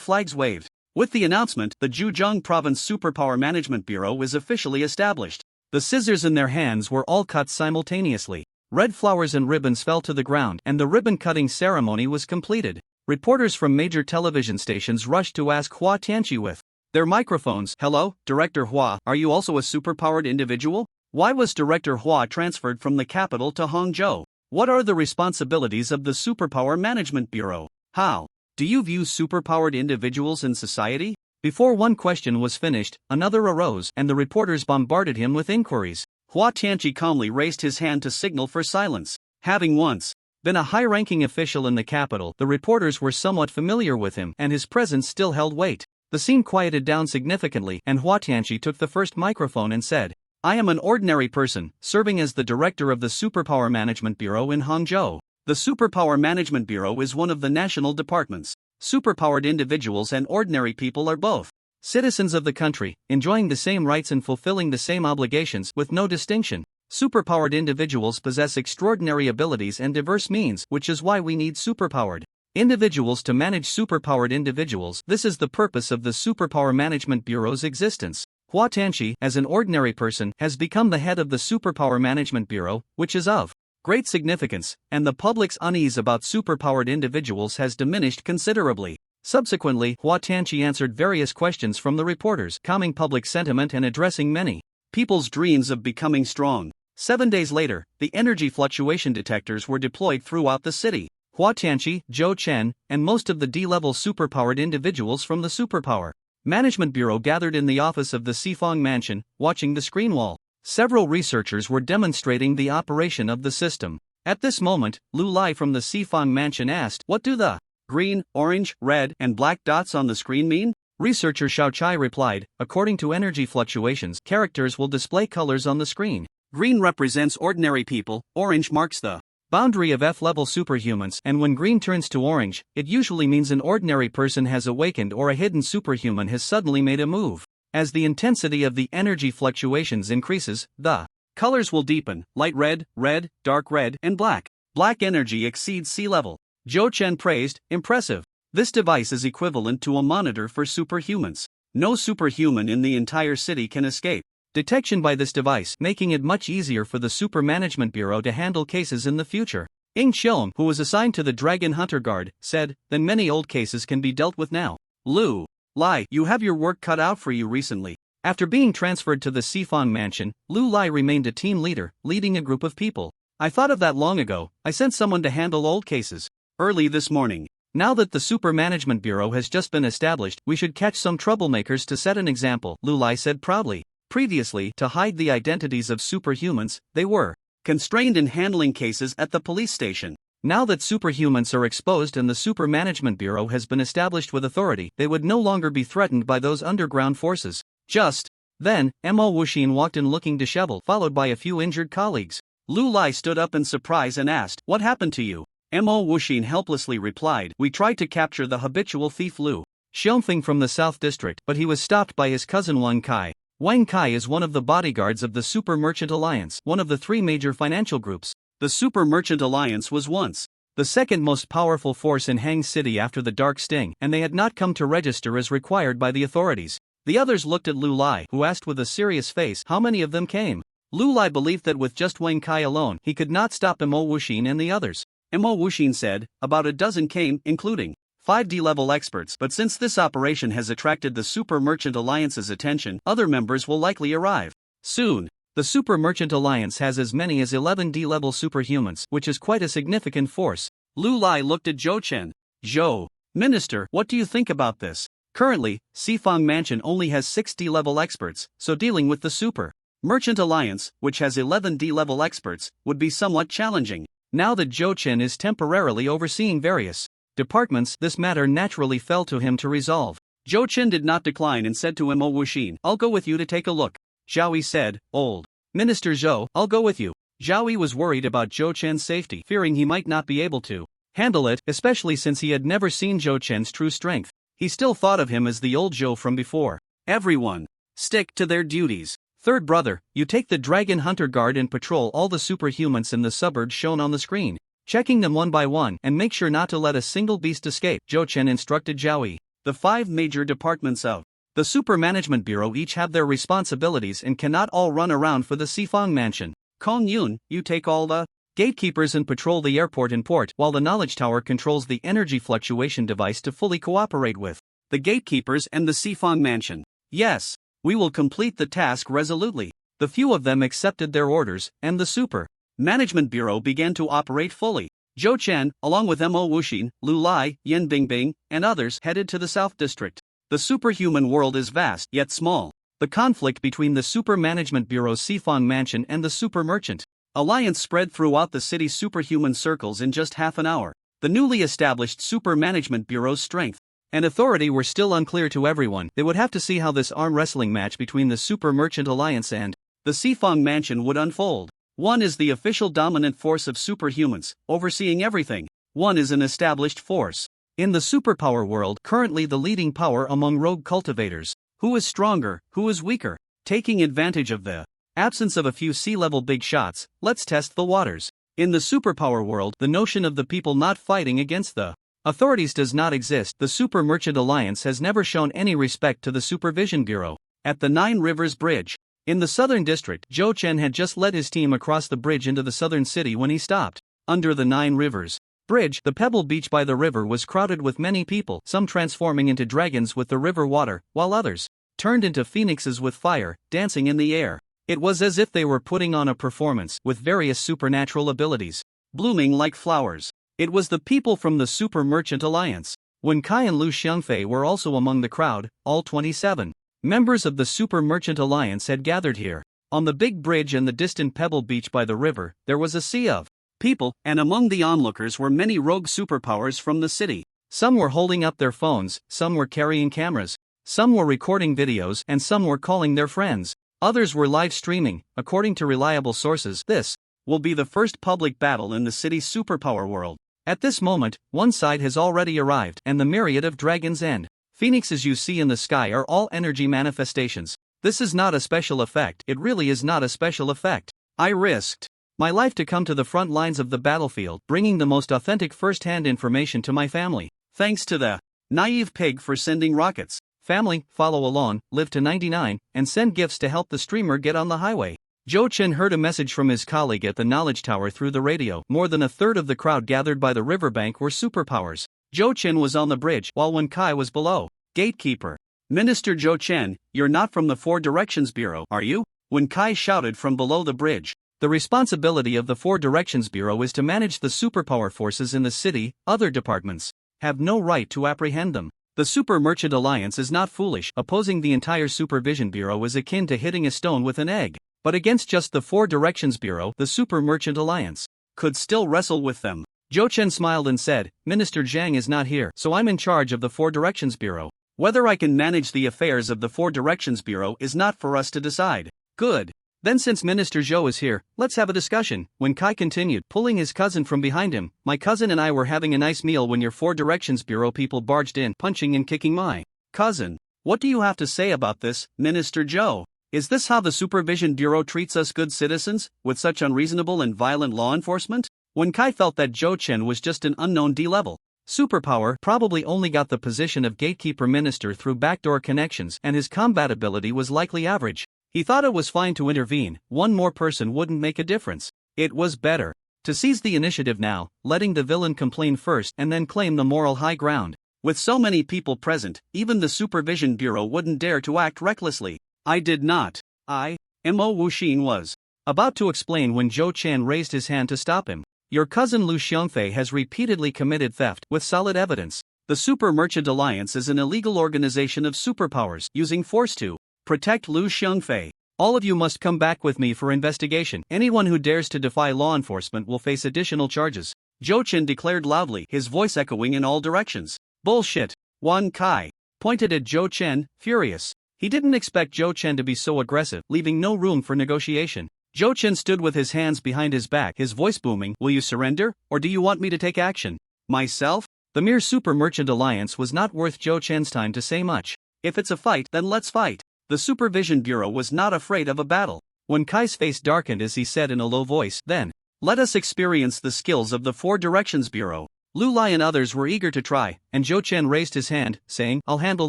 flags waved. With the announcement, the Zhejiang Province Superpower Management Bureau is officially established. The scissors in their hands were all cut simultaneously. Red flowers and ribbons fell to the ground, and the ribbon-cutting ceremony was completed. Reporters from major television stations rushed to ask Hua Tianqi with their microphones, hello, Director Hua, are you also a superpowered individual? Why was Director Hua transferred from the capital to Hangzhou? What are the responsibilities of the Superpower Management Bureau? How do you view superpowered individuals in society? Before one question was finished, another arose, and the reporters bombarded him with inquiries. Hua Tianqi calmly raised his hand to signal for silence. Having once been a high-ranking official in the capital, the reporters were somewhat familiar with him, and his presence still held weight. The scene quieted down significantly, and Hua Tianqi took the first microphone and said, I am an ordinary person, serving as the director of the Superpower Management Bureau in Hangzhou. The Superpower Management Bureau is one of the national departments. Superpowered individuals and ordinary people are both citizens of the country, enjoying the same rights and fulfilling the same obligations with no distinction. Superpowered individuals possess extraordinary abilities and diverse means, which is why we need superpowered individuals to manage superpowered individuals. This is the purpose of the Superpower Management Bureau's existence. Hua Tianqi, as an ordinary person, has become the head of the Superpower Management Bureau, which is of great significance, and the public's unease about superpowered individuals has diminished considerably. Subsequently, Hua Tianqi answered various questions from the reporters, calming public sentiment and addressing many people's dreams of becoming strong. 7 days later, the energy fluctuation detectors were deployed throughout the city. Hua Tianqi, Zhou Chen, and most of the D-level superpowered individuals from the Superpower Management Bureau gathered in the office of the Xifang Mansion, watching the screen wall. Several researchers were demonstrating the operation of the system. At this moment, Lu Lai from the Xifang Mansion asked, "What do the green, orange, red, and black dots on the screen mean?" Researcher Xiao Chai replied, "According to energy fluctuations, characters will display colors on the screen. Green represents ordinary people, orange marks the boundary of F-level superhumans, and when green turns to orange, it usually means an ordinary person has awakened or a hidden superhuman has suddenly made a move. As the intensity of the energy fluctuations increases, the colors will deepen: light red, red, dark red, and black. Black energy exceeds sea level." Zhou Chen praised, "Impressive. This device is equivalent to a monitor for superhumans. No superhuman in the entire city can escape detection by this device, making it much easier for the Super Management Bureau to handle cases in the future." Ying Xiong, who was assigned to the Dragon Hunter Guard, said, "Then many old cases can be dealt with now." Lu Lai, you have your work cut out for you recently. After being transferred to the Xifang Mansion, Lu Lai remained a team leader, leading a group of people. "I thought of that long ago. I sent someone to handle old cases early this morning. Now that the Super Management Bureau has just been established, we should catch some troublemakers to set an example," Lu Lai said proudly. Previously, to hide the identities of superhumans, they were constrained in handling cases at the police station. Now that superhumans are exposed and the Super Management Bureau has been established with authority, they would no longer be threatened by those underground forces. Just then, Mo Wuxin walked in looking disheveled, followed by a few injured colleagues. Lu Lai stood up in surprise and asked, "What happened to you?" Mo Wuxin helplessly replied, "We tried to capture the habitual thief Lu Xiongfeng from the South District, but he was stopped by his cousin Huang Yukai. Huang Yukai is one of the bodyguards of the Super Merchant Alliance, one of the three major financial groups. The Super Merchant Alliance was once the second most powerful force in Hang City after the Dark Sting, and they had not come to register as required by the authorities." The others looked at Lu Lai, who asked with a serious face, "How many of them came?" Lu Lai believed that with just Huang Yukai alone, he could not stop Mo Wuxin and the others. Mo Wuxin said, "About a dozen came, including 5 D-level experts, but since this operation has attracted the Super Merchant Alliance's attention, other members will likely arrive soon." The Super Merchant Alliance has as many as 11 D-level superhumans, which is quite a significant force. Lu Lai looked at Zhou Chen. "Zhou, Minister, what do you think about this? Currently, Xifang Mansion only has 6 D-level experts, so dealing with the Super Merchant Alliance, which has 11 D-level experts, would be somewhat challenging. Now that Zhou Chen is temporarily overseeing various departments, this matter naturally fell to him to resolve. Zhou Chen did not decline and said to Mo Wuxin, "I'll go with you to take a look." Zhao Yi said, "Old Minister Zhou, I'll go with you." Zhao Yi was worried about Zhou Chen's safety, fearing he might not be able to handle it, especially since he had never seen Zhou Chen's true strength. He still thought of him as the old Zhou from before. "Everyone, stick to their duties. Third brother, you take the Dragon Hunter Guard and patrol all the superhumans in the suburbs shown on the screen, checking them one by one, and make sure not to let a single beast escape," Zhou Chen instructed Zhao Yi. The 5 major departments of the Super Management Bureau each have their responsibilities and cannot all run around for the Xifang Mansion. Kong Yun, you take all the gatekeepers and patrol the airport and port, while the Knowledge Tower controls the energy fluctuation device to fully cooperate with the gatekeepers and the Xifang Mansion. Yes, we will complete the task resolutely. The few of them accepted their orders, and the Super Management Bureau began to operate fully. Zhou Chen, along with Mo Wuxin, Lu Lai, Yan Bingbing, and others, headed to the South District. The superhuman world is vast, yet small. The conflict between the Super Management Bureau's Xifang Mansion and the Super Merchant Alliance spread throughout the city's superhuman circles in just half an hour. The newly established Super Management Bureau's strength and authority were still unclear to everyone. They would have to see how this arm wrestling match between the Super Merchant Alliance and the Xifang Mansion would unfold. One is the official dominant force of superhumans, overseeing everything. One is an established force. In the superpower world, currently the leading power among rogue cultivators. Who is stronger, who is weaker? Taking advantage of the absence of a few sea-level big shots, let's test the waters. In the superpower world, the notion of the people not fighting against the authorities does not exist. The Super Merchant Alliance has never shown any respect to the Supervision Bureau. At the Nine Rivers Bridge, in the Southern District, Zhou Chen had just led his team across the bridge into the southern city when he stopped. Under the Nine Rivers Bridge, the pebble beach by the river was crowded with many people, some transforming into dragons with the river water, while others turned into phoenixes with fire, dancing in the air. It was as if they were putting on a performance, with various supernatural abilities, blooming like flowers. It was the people from the Super Merchant Alliance. Huang Yukai and Lu Xiangfei were also among the crowd. All 27 members of the Super Merchant Alliance had gathered here. On the big bridge and the distant pebble beach by the river, there was a sea of people, and among the onlookers were many rogue superpowers from the city. Some were holding up their phones, some were carrying cameras, some were recording videos, and some were calling their friends. Others were live streaming. According to reliable sources, this will be the first public battle in the city's superpower world. At this moment, one side has already arrived, and the myriad of dragons and phoenixes you see in the sky are all energy manifestations. This is not a special effect. It really is not a special effect. I risked my life to come to the front lines of the battlefield, bringing the most authentic first-hand information to my family. Thanks to the naive pig for sending rockets. Family, follow along, live to 99, and send gifts to help the streamer get on the highway. Zhou Chen heard a message from his colleague at the Knowledge Tower through the radio. More than a third of the crowd gathered by the riverbank were superpowers. Zhou Chen was on the bridge, while Huang Yukai was below. Gatekeeper. Minister Zhou Chen, you're not from the Four Directions Bureau, are you? Huang Yukai shouted from below the bridge. The responsibility of the Four Directions Bureau is to manage the superpower forces in the city. Other departments have no right to apprehend them. The Super Merchant Alliance is not foolish. Opposing the entire Supervision Bureau is akin to hitting a stone with an egg. But against just the Four Directions Bureau, the Super Merchant Alliance could still wrestle with them. Zhou Chen smiled and said, Minister Zhang is not here, so I'm in charge of the Four Directions Bureau. Whether I can manage the affairs of the Four Directions Bureau is not for us to decide. Good. Then since Minister Zhou is here, let's have a discussion. When Kai continued, pulling his cousin from behind him, my cousin and I were having a nice meal when your Four Directions Bureau people barged in, punching and kicking my cousin. What do you have to say about this, Minister Zhou? Is this how the Supervision Bureau treats us good citizens, with such unreasonable and violent law enforcement? When Kai felt that Zhou Chen was just an unknown D-level superpower, probably only got the position of gatekeeper minister through backdoor connections, and his combat ability was likely average. He thought it was fine to intervene. One more person wouldn't make a difference. It was better to seize the initiative now, letting the villain complain first and then claim the moral high ground. With so many people present, even the Supervision Bureau wouldn't dare to act recklessly. I did not. Mo Wuxin was about to explain when Zhou Chen raised his hand to stop him. Your cousin Lu Xiangfei has repeatedly committed theft, with solid evidence. The Super Merchant Alliance is an illegal organization of superpowers, using force to protect Lu Xiangfei. All of you must come back with me for investigation. Anyone who dares to defy law enforcement will face additional charges. Zhou Chen declared loudly, his voice echoing in all directions. Bullshit. Huang Yukai pointed at Zhou Chen, furious. He didn't expect Zhou Chen to be so aggressive, leaving no room for negotiation. Zhou Chen stood with his hands behind his back, his voice booming. Will you surrender, or do you want me to take action? Myself? The mere Super Merchant Alliance was not worth Zhou Chen's time to say much. If it's a fight, then let's fight. The Supervision Bureau was not afraid of a battle. When Kai's face darkened as he said in a low voice, then, let us experience the skills of the Four Directions Bureau. Lu Lai and others were eager to try, and Zhou Chen raised his hand, saying, I'll handle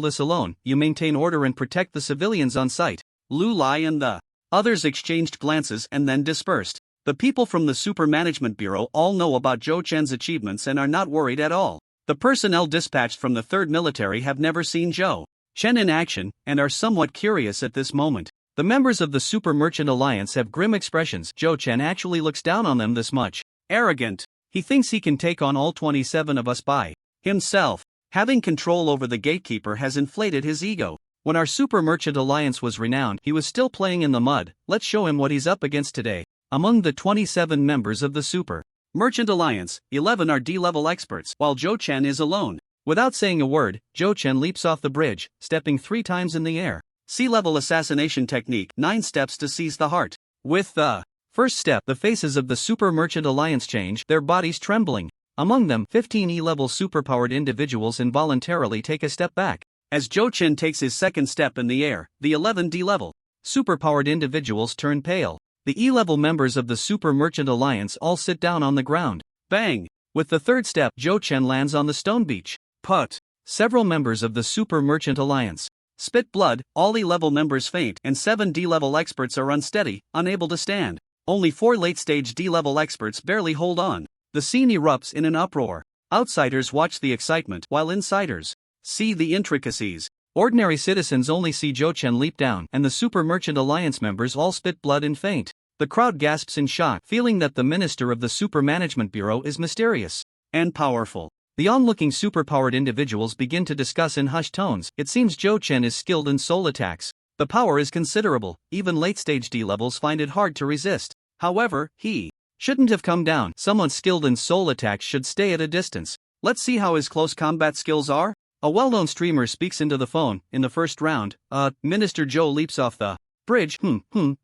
this alone. You maintain order and protect the civilians on site. Lu Lai and the others exchanged glances and then dispersed. The people from the Super Management Bureau all know about Zhou Chen's achievements and are not worried at all. The personnel dispatched from the 3rd Military have never seen Zhou Chen in action, and are somewhat curious at this moment. The members of the Super Merchant Alliance have grim expressions. Zhou Chen actually looks down on them this much. Arrogant. He thinks he can take on all 27 of us by himself. Having control over the gatekeeper has inflated his ego. When our Super Merchant Alliance was renowned, he was still playing in the mud. Let's show him what he's up against today. Among the 27 members of the Super Merchant Alliance, 11 are D-level experts, while Zhou Chen is alone. Without saying a word, Zhou Chen leaps off the bridge, stepping 3 times in the air. Sea-level assassination technique, 9 steps to seize the heart. With the First step, the faces of the Super Merchant Alliance change, their bodies trembling. Among them, 15 E-level superpowered individuals involuntarily take a step back. As Zhou Chen takes his second step in the air, the 11 D-level superpowered individuals turn pale. The E-level members of the Super Merchant Alliance all sit down on the ground. Bang! With the third step, Zhou Chen lands on the stone beach. Put! Several members of the Super Merchant Alliance spit blood, all E-level members faint, and 7 D-level experts are unsteady, unable to stand. Only 4 late-stage D-level experts barely hold on. The scene erupts in an uproar. Outsiders watch the excitement, while insiders see the intricacies. Ordinary citizens only see Zhou Chen leap down, and the Super Merchant Alliance members all spit blood and faint. The crowd gasps in shock, feeling that the minister of the Super Management Bureau is mysterious and powerful. The onlooking superpowered individuals begin to discuss in hushed tones. It seems Zhou Chen is skilled in soul attacks. The power is considerable, even late-stage D-levels find it hard to resist. However, he shouldn't have come down. Someone skilled in soul attacks should stay at a distance. Let's see how his close combat skills are. A well-known streamer speaks into the phone. In the first round, Minister Zhou leaps off the bridge.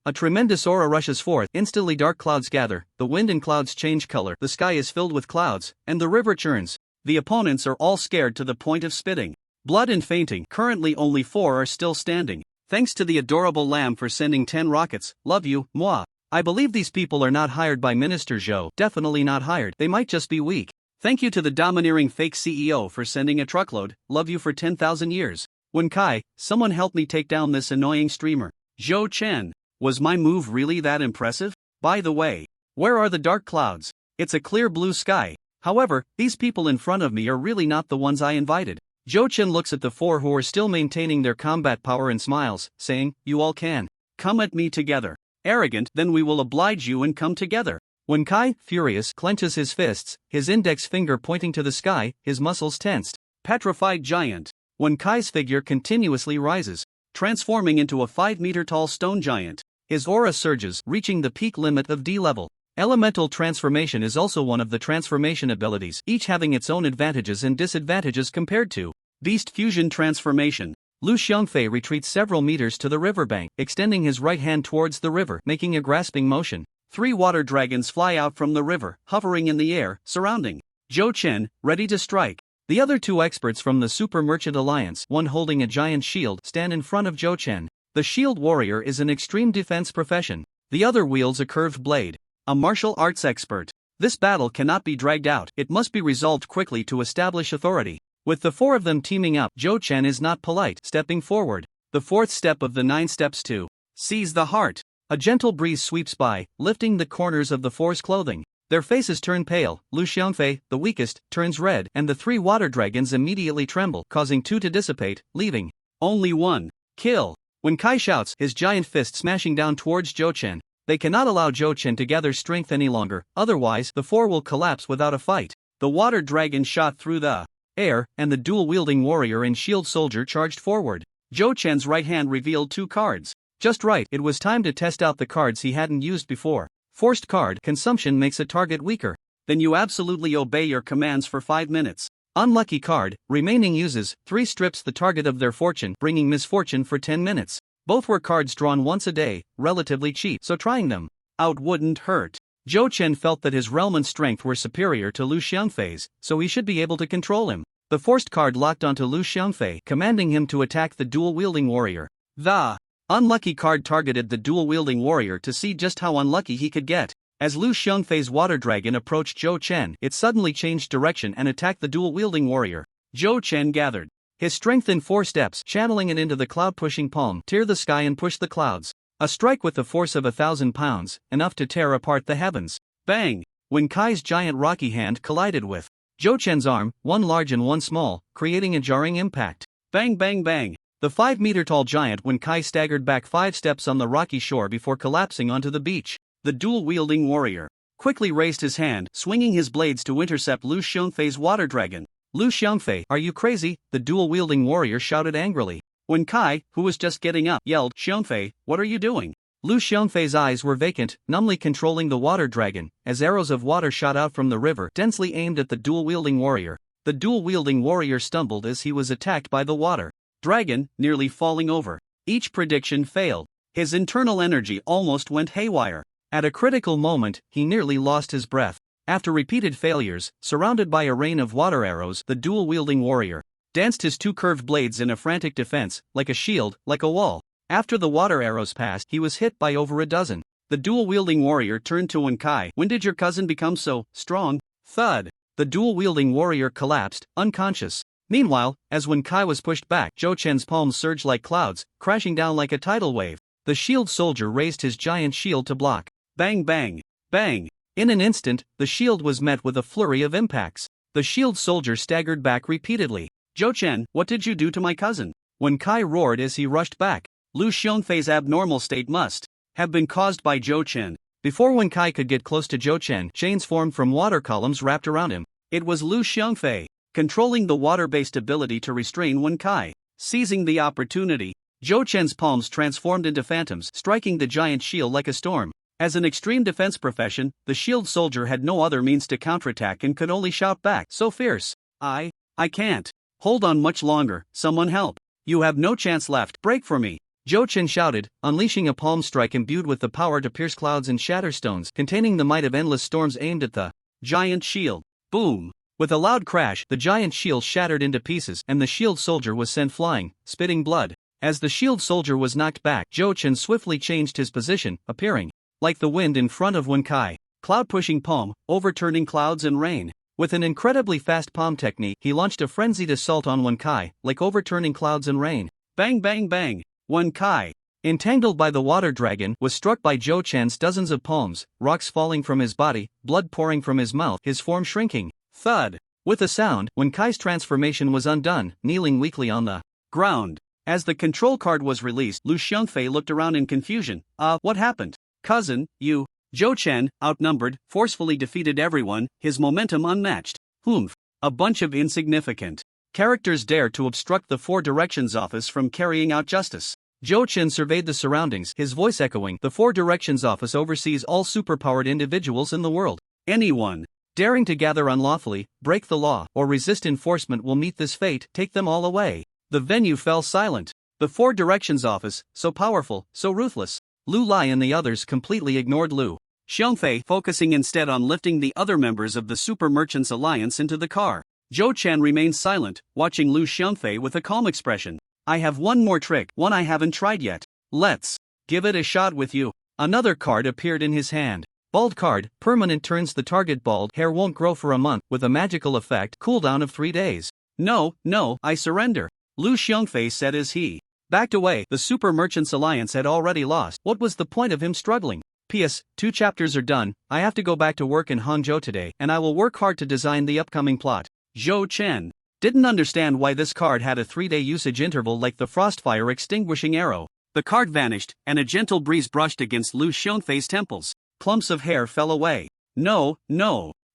A tremendous aura rushes forth. Instantly dark clouds gather, the wind and clouds change color, the sky is filled with clouds, and the river churns. The opponents are all scared to the point of spitting blood and fainting. Currently only 4 are still standing. Thanks to the adorable lamb for sending 10 rockets. Love you, moi. I believe these people are not hired by Minister Zhou. Definitely not hired. They might just be weak. Thank you to the domineering fake CEO for sending a truckload. Love you for 10,000 years. Huang Yukai, someone help me take down this annoying streamer. Zhou Chen, was my move really that impressive? By the way, where are the dark clouds? It's a clear blue sky. However, these people in front of me are really not the ones I invited. Zhou Chen looks at the 4 who are still maintaining their combat power and smiles, saying, you all can come at me together. Arrogant, then we will oblige you and come together. Huang Yukai, furious, clenches his fists, his index finger pointing to the sky, his muscles tensed. Petrified giant. Huang Yukai's figure continuously rises, transforming into a 5-meter-tall stone giant. His aura surges, reaching the peak limit of D-level. Elemental transformation is also one of the transformation abilities, each having its own advantages and disadvantages compared to Beast Fusion Transformation. Lu Xiangfei retreats several meters to the riverbank, extending his right hand towards the river, making a grasping motion. 3 water dragons fly out from the river, hovering in the air, surrounding Zhou Chen, ready to strike. The other 2 experts from the Super Merchant Alliance, one holding a giant shield, stand in front of Zhou Chen. The shield warrior is an extreme defense profession. The other wields a curved blade. A martial arts expert. This battle cannot be dragged out, it must be resolved quickly to establish authority. With the 4 of them teaming up, Zhou Chen is not polite, stepping forward. The 4th step of the 9 steps to seize the heart. A gentle breeze sweeps by, lifting the corners of the 4's clothing. Their faces turn pale. Lu Xiangfei, the weakest, turns red, and the 3 water dragons immediately tremble, causing 2 to dissipate, leaving only 1. Kill. When Kai shouts, his giant fist smashing down towards Zhou Chen. They cannot allow Zhou Chen to gather strength any longer, otherwise the 4 will collapse without a fight. The water dragon shot through the air, and the dual-wielding warrior and shield soldier charged forward. Zhou Chen's right hand revealed 2 cards. Just right, it was time to test out the cards he hadn't used before. Forced card, consumption makes a target weaker. Then you absolutely obey your commands for 5 minutes. Unlucky card, remaining uses, 3 strips the target of their fortune, bringing misfortune for 10 minutes. Both were cards drawn once a day, relatively cheap, so trying them out wouldn't hurt. Zhou Chen felt that his realm and strength were superior to Lu Xiangfei's, so he should be able to control him. The forced card locked onto Lu Xiangfei, commanding him to attack the dual-wielding warrior. The unlucky card targeted the dual-wielding warrior to see just how unlucky he could get. As Lu Xiangfei's water dragon approached Zhou Chen, it suddenly changed direction and attacked the dual-wielding warrior. Zhou Chen gathered his strength in 4 steps, channeling it into the cloud-pushing palm, tear the sky and push the clouds. A strike with the force of 1,000 pounds, enough to tear apart the heavens. Bang! When Kai's giant rocky hand collided with Zhou Chen's arm, one large and one small, creating a jarring impact. Bang bang bang! The 5-meter-tall giant When Kai staggered back 5 steps on the rocky shore before collapsing onto the beach. The dual-wielding warrior quickly raised his hand, swinging his blades to intercept Lu Xiangfei's water dragon. Lu Xiangfei, are you crazy? The dual-wielding warrior shouted angrily. When Kai, who was just getting up, yelled, Xiangfei, what are you doing? Lu Xiangfei's eyes were vacant, numbly controlling the water dragon, as arrows of water shot out from the river, densely aimed at the dual-wielding warrior. The dual-wielding warrior stumbled as he was attacked by the water dragon, nearly falling over. Each prediction failed. His internal energy almost went haywire. At a critical moment, he nearly lost his breath. After repeated failures, surrounded by a rain of water arrows, the dual-wielding warrior danced his two curved blades in a frantic defense, like a shield, like a wall. After the water arrows passed, he was hit by over a dozen. The dual-wielding warrior turned to Yukai. When did your cousin become so strong? Thud. The dual-wielding warrior collapsed, unconscious. Meanwhile, as Yukai was pushed back, Zhou Chen's palms surged like clouds, crashing down like a tidal wave. The shield soldier raised his giant shield to block. Bang bang, bang. In an instant, the shield was met with a flurry of impacts. The shield soldier staggered back repeatedly. Zhou Chen, what did you do to my cousin? Yukai roared as he rushed back. Lu Xiongfei's abnormal state must have been caused by Zhou Chen. Before Yukai could get close to Zhou Chen, chains formed from water columns wrapped around him. It was Lu Xiongfei, controlling the water-based ability to restrain Yukai. Seizing the opportunity, Zhou Chen's palms transformed into phantoms, striking the giant shield like a storm. As an extreme defense profession, the shield soldier had no other means to counterattack and could only shout back, so fierce. I can't hold on much longer, someone help. You have no chance left, break for me. Zhou Chen shouted, unleashing a palm strike imbued with the power to pierce clouds and shatter stones, containing the might of endless storms aimed at the giant shield. Boom! With a loud crash, the giant shield shattered into pieces, and the shield soldier was sent flying, spitting blood. As the shield soldier was knocked back, Zhou Chen swiftly changed his position, appearing like the wind in front of Yukai. Cloud-pushing palm, overturning clouds and rain. With an incredibly fast palm technique, he launched a frenzied assault on Yukai, like overturning clouds and rain. Bang bang bang! Yukai, entangled by the water dragon, was struck by Zhou Chen's dozens of palms, rocks falling from his body, blood pouring from his mouth, his form shrinking. Thud! With a sound, Yunkai's transformation was undone, kneeling weakly on the ground. As the control card was released, Lu Xiongfei looked around in confusion. What happened? Cousin, you. Zhou Chen, outnumbered, forcefully defeated everyone, his momentum unmatched. Humph. A bunch of insignificant characters dare to obstruct the Four Directions office from carrying out justice. Zhou Chen surveyed the surroundings, his voice echoing. The Four Directions office oversees all superpowered individuals in the world. Anyone daring to gather unlawfully, break the law, or resist enforcement will meet this fate. Take them all away. The venue fell silent. The Four Directions office, so powerful, so ruthless. Lu Lai and the others completely ignored Lu Xiongfei, focusing instead on lifting the other members of the Super Merchants Alliance into the car. Zhou Chen remained silent, watching Lu Xiongfei with a calm expression. I have one more trick, one I haven't tried yet. Let's give it a shot with you. Another card appeared in his hand. Bald card, permanent, turns the target bald. Hair won't grow for a month, with a magical effect, cooldown of 3 days. No, I surrender. Lu Xiongfei said as he backed away. The Super Merchants Alliance had already lost. What was the point of him struggling? P.S. 2 chapters are done. I have to go back to work in Hangzhou today, and I will work hard to design the upcoming plot. Zhou Chen didn't understand why this card had a 3-day usage interval like the Frostfire extinguishing arrow. The card vanished, and a gentle breeze brushed against Lu Xiongfei's temples. Clumps of hair fell away. No,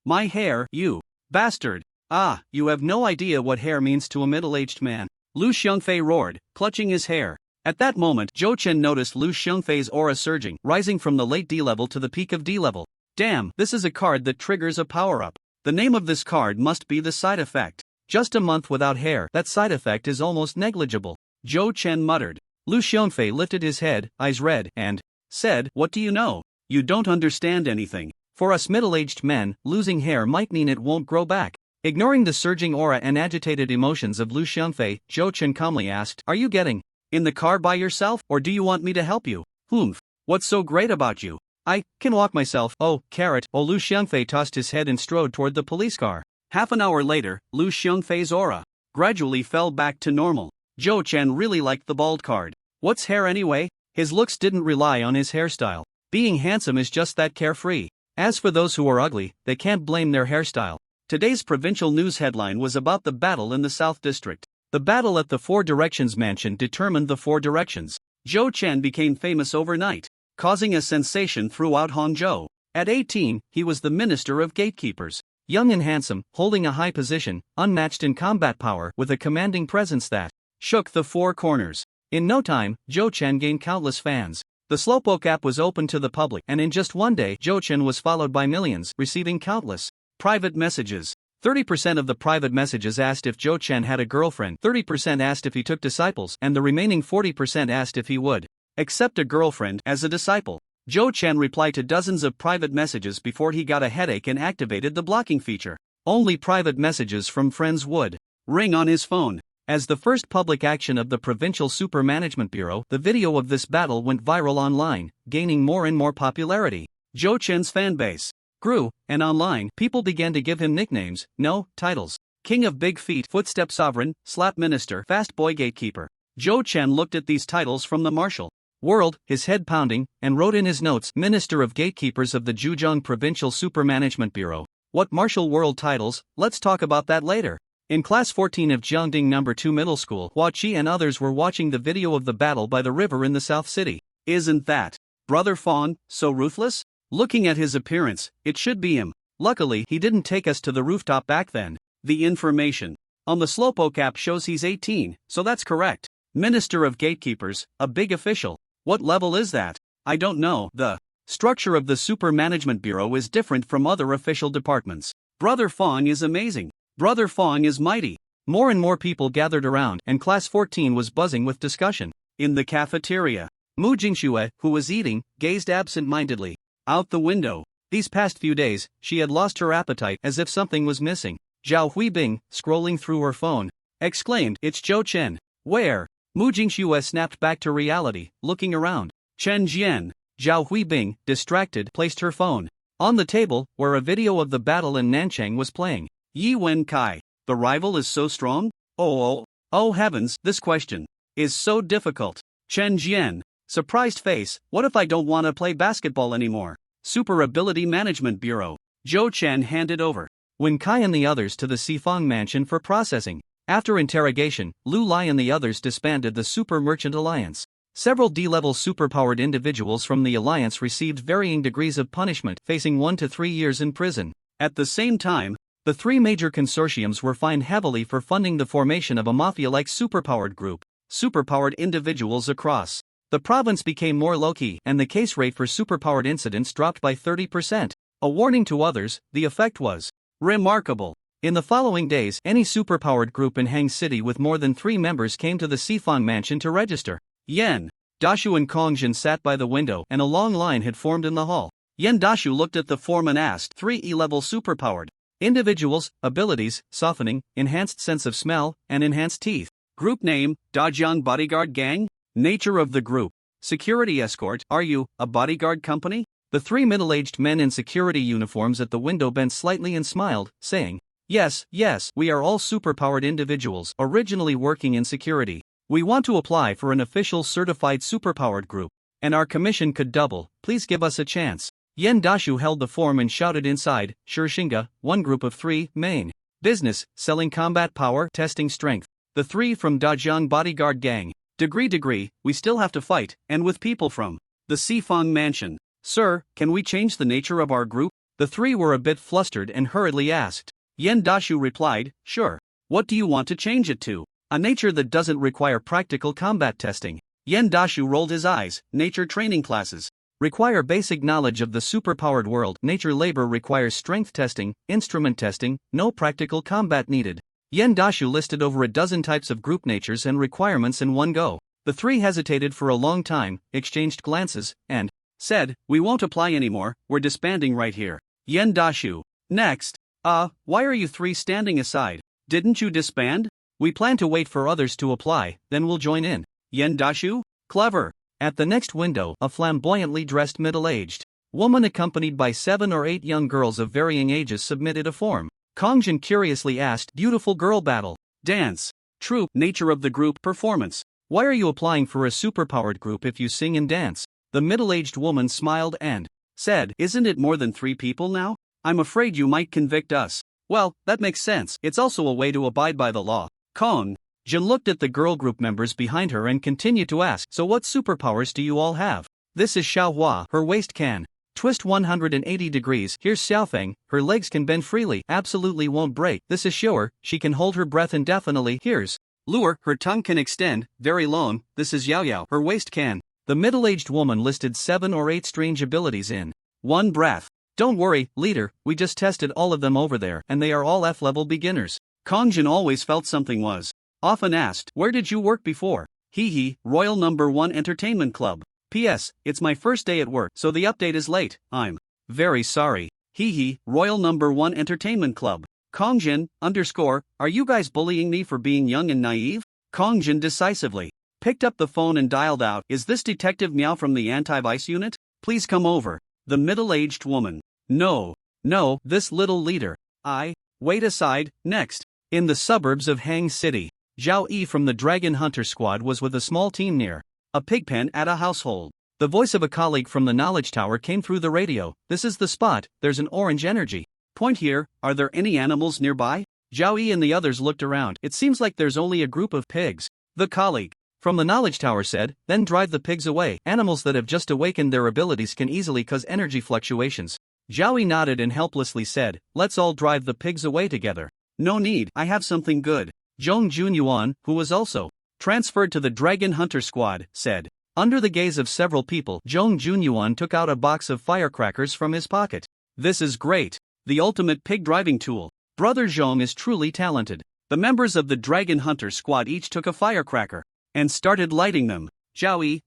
my hair, you bastard. You have no idea what hair means to a middle-aged man. Lu Xiongfei roared, clutching his hair. At that moment, Zhou Chen noticed Lu Xiongfei's aura surging, rising from the late D level to the peak of D level. Damn, this is a card that triggers a power-up. The name of this card must be the side effect. Just a month without hair, that side effect is almost negligible. Zhou Chen muttered. Lu Xiongfei lifted his head, eyes red, and said, what do you know? You don't understand anything. For us middle-aged men, losing hair might mean it won't grow back. Ignoring the surging aura and agitated emotions of Lu Xiongfei, Zhou Chen calmly asked, are you getting in the car by yourself, or do you want me to help you? Humph. What's so great about you? I can walk myself. Oh, carrot. Lu Xiongfei tossed his head and strode toward the police car. Half an hour later, Lu Xiongfei's aura gradually fell back to normal. Zhou Chen really liked the bald card. What's hair anyway? His looks didn't rely on his hairstyle. Being handsome is just that carefree. As for those who are ugly, they can't blame their hairstyle. Today's provincial news headline was about the battle in the South District. The battle at the Four Directions mansion determined the Four Directions. Zhou Chen became famous overnight, causing a sensation throughout Hangzhou. At 18, he was the Minister of Gatekeepers. Young and handsome, holding a high position, unmatched in combat power, with a commanding presence that shook the four corners. In no time, Zhou Chen gained countless fans. The Slowpoke app was open to the public, and in just one day, Zhou Chen was followed by millions, receiving countless private messages. 30% of the private messages asked if Zhou Chen had a girlfriend, 30% asked if he took disciples, and the remaining 40% asked if he would accept a girlfriend as a disciple. Zhou Chen replied to dozens of private messages before he got a headache and activated the blocking feature. Only private messages from friends would ring on his phone. As the first public action of the Provincial Super Management Bureau, the video of this battle went viral online, gaining more and more popularity. Zhou Chen's fanbase grew, and online, people began to give him nicknames, no, titles. King of Big Feet, Footstep Sovereign, Slap Minister, Fast Boy Gatekeeper. Zhou Chen looked at these titles from the martial world, his head pounding, and wrote in his notes, Minister of Gatekeepers of the Zhejiang Provincial Super Management Bureau. What martial world titles? Let's talk about that later. In Class 14 of Jiangding No. 2 Middle School, Hua Qi and others were watching the video of the battle by the river in the South City. Isn't that Brother Fawn so ruthless? Looking at his appearance, it should be him. Luckily, he didn't take us to the rooftop back then. The information on the Slowpoke app shows he's 18, so that's correct. Minister of Gatekeepers, a big official. What level is that? I don't know. The structure of the Super Management Bureau is different from other official departments. Brother Fawn is amazing. Brother Fawn is mighty. More and more people gathered around, and Class 14 was buzzing with discussion. In the cafeteria, Mu Jingxue, who was eating, gazed absent-mindedly out the window. These past few days, she had lost her appetite as if something was missing. Zhao Huibing, scrolling through her phone, exclaimed, "It's Zhou Chen." Where? Mu Jingxue snapped back to reality, looking around. Chen Jian. Zhao Huibing, distracted, placed her phone on the table, where a video of the battle in Nanchang was playing. Yi Wen Kai. The rival is so strong? Oh heavens, this question is so difficult. Chen Jian. Surprised face, what if I don't want to play basketball anymore? Super Ability Management Bureau. Zhou Chen handed over Wen Kai and the others to the Sifang Mansion for processing. After interrogation, Lu Lai and the others disbanded the Super Merchant Alliance. Several D-level superpowered individuals from the alliance received varying degrees of punishment, facing 1 to 3 years in prison. At the same time, the three major consortiums were fined heavily for funding the formation of a mafia-like superpowered group. Superpowered individuals across the province became more low-key, and the case rate for superpowered incidents dropped by 30%. A warning to others, the effect was remarkable. In the following days, any superpowered group in Hang City with more than 3 members came to the Sifang Mansion to register. Yen Dashu and Kongjin sat by the window, and a long line had formed in the hall. Yen Dashu looked at the form and asked, 3 E-level superpowered individuals, abilities, softening, enhanced sense of smell, and enhanced teeth. Group name, Dajiang Bodyguard Gang. Nature of the group, security escort. Are you a bodyguard company? The 3 middle-aged men in security uniforms at the window bent slightly and smiled, saying, Yes, we are all superpowered individuals, originally working in security. We want to apply for an official certified superpowered group, and our commission could double. Please give us a chance. Yen Dashu held the form and shouted inside, Shirshinga, 1 group of 3, main. Business, selling combat power, testing strength. The 3 from Dajiang Bodyguard Gang. Degree, we still have to fight, and with people from the Sifang Mansion. Sir, can we change the nature of our group? The 3 were a bit flustered and hurriedly asked. Yen Dashu replied, Sure. What do you want to change it to? A nature that doesn't require practical combat testing. Yen Dashu rolled his eyes. Nature training classes require basic knowledge of the superpowered world. Nature labor requires strength testing, instrument testing, no practical combat needed. Yen Dashu listed over a dozen types of group natures and requirements in one go. The 3 hesitated for a long time, exchanged glances, and said, We won't apply anymore, we're disbanding right here. Yen Dashu. Next. Why are you 3 standing aside? Didn't you disband? We plan to wait for others to apply, then we'll join in. Yen Dashu? Clever. At the next window, a flamboyantly dressed middle-aged woman accompanied by 7 or 8 young girls of varying ages submitted a form. Kongjin curiously asked, Beautiful girl battle. Dance. Troop. Nature of the group. Performance. Why are you applying for a superpowered group if you sing and dance? The middle-aged woman smiled and said, Isn't it more than 3 people now? I'm afraid you might convict us. Well, that makes sense. It's also a way to abide by the law. Kongjin looked at the girl group members behind her and continued to ask, So what superpowers do you all have? This is Xiaohua. Her waist can twist 180 degrees. Here's Xiaofeng, her legs can bend freely, absolutely won't break. This is Xiu'er, she can hold her breath indefinitely. Here's Lu'er, her tongue can extend, very long. This is Yao Yao, her waist can. The middle-aged woman listed 7 or 8 strange abilities in one breath. Don't worry, leader, we just tested all of them over there, and they are all F-level beginners. Kongjin always felt something was often asked, Where did you work before? Royal No. 1 Entertainment Club. P.S. It's my first day at work, so the update is late. I'm very sorry. Hee Royal Number 1 Entertainment Club. Kongjin, are you guys bullying me for being young and naive? Kongjin decisively picked up the phone and dialed out. Is this Detective Meow from the Anti-Vice Unit? Please come over. The middle-aged woman. No, this little leader. Wait aside, next. In the suburbs of Hang City, Zhao Yi from the Dragon Hunter Squad was with a small team near a pigpen at a household. The voice of a colleague from the Knowledge Tower came through the radio. This is the spot, there's an orange energy point here. Are there any animals nearby? Zhao Yi and the others looked around. It seems like there's only a group of pigs. The colleague from the Knowledge Tower said, then drive the pigs away. Animals that have just awakened their abilities can easily cause energy fluctuations. Zhao Yi nodded and helplessly said, let's all drive the pigs away together. No need, I have something good. Zhong Junyuan, who was also transferred to the Dragon Hunter Squad, said. Under the gaze of several people, Zhong Junyuan took out a box of firecrackers from his pocket. This is great. The ultimate pig driving tool. Brother Zhong is truly talented. The members of the Dragon Hunter Squad each took a firecracker and started lighting them. Zhao Yi,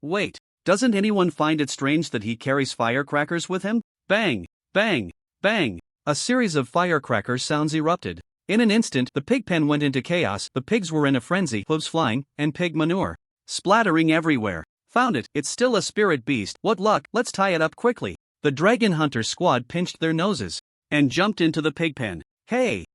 wait. Doesn't anyone find it strange that he carries firecrackers with him? Bang, bang, bang. A series of firecracker sounds erupted. In an instant, the pig pen went into chaos. The pigs were in a frenzy, hooves flying, and pig manure splattering everywhere. Found it, it's still a spirit beast. What luck, let's tie it up quickly. The Dragon Hunter Squad pinched their noses and jumped into the pig pen. Hey,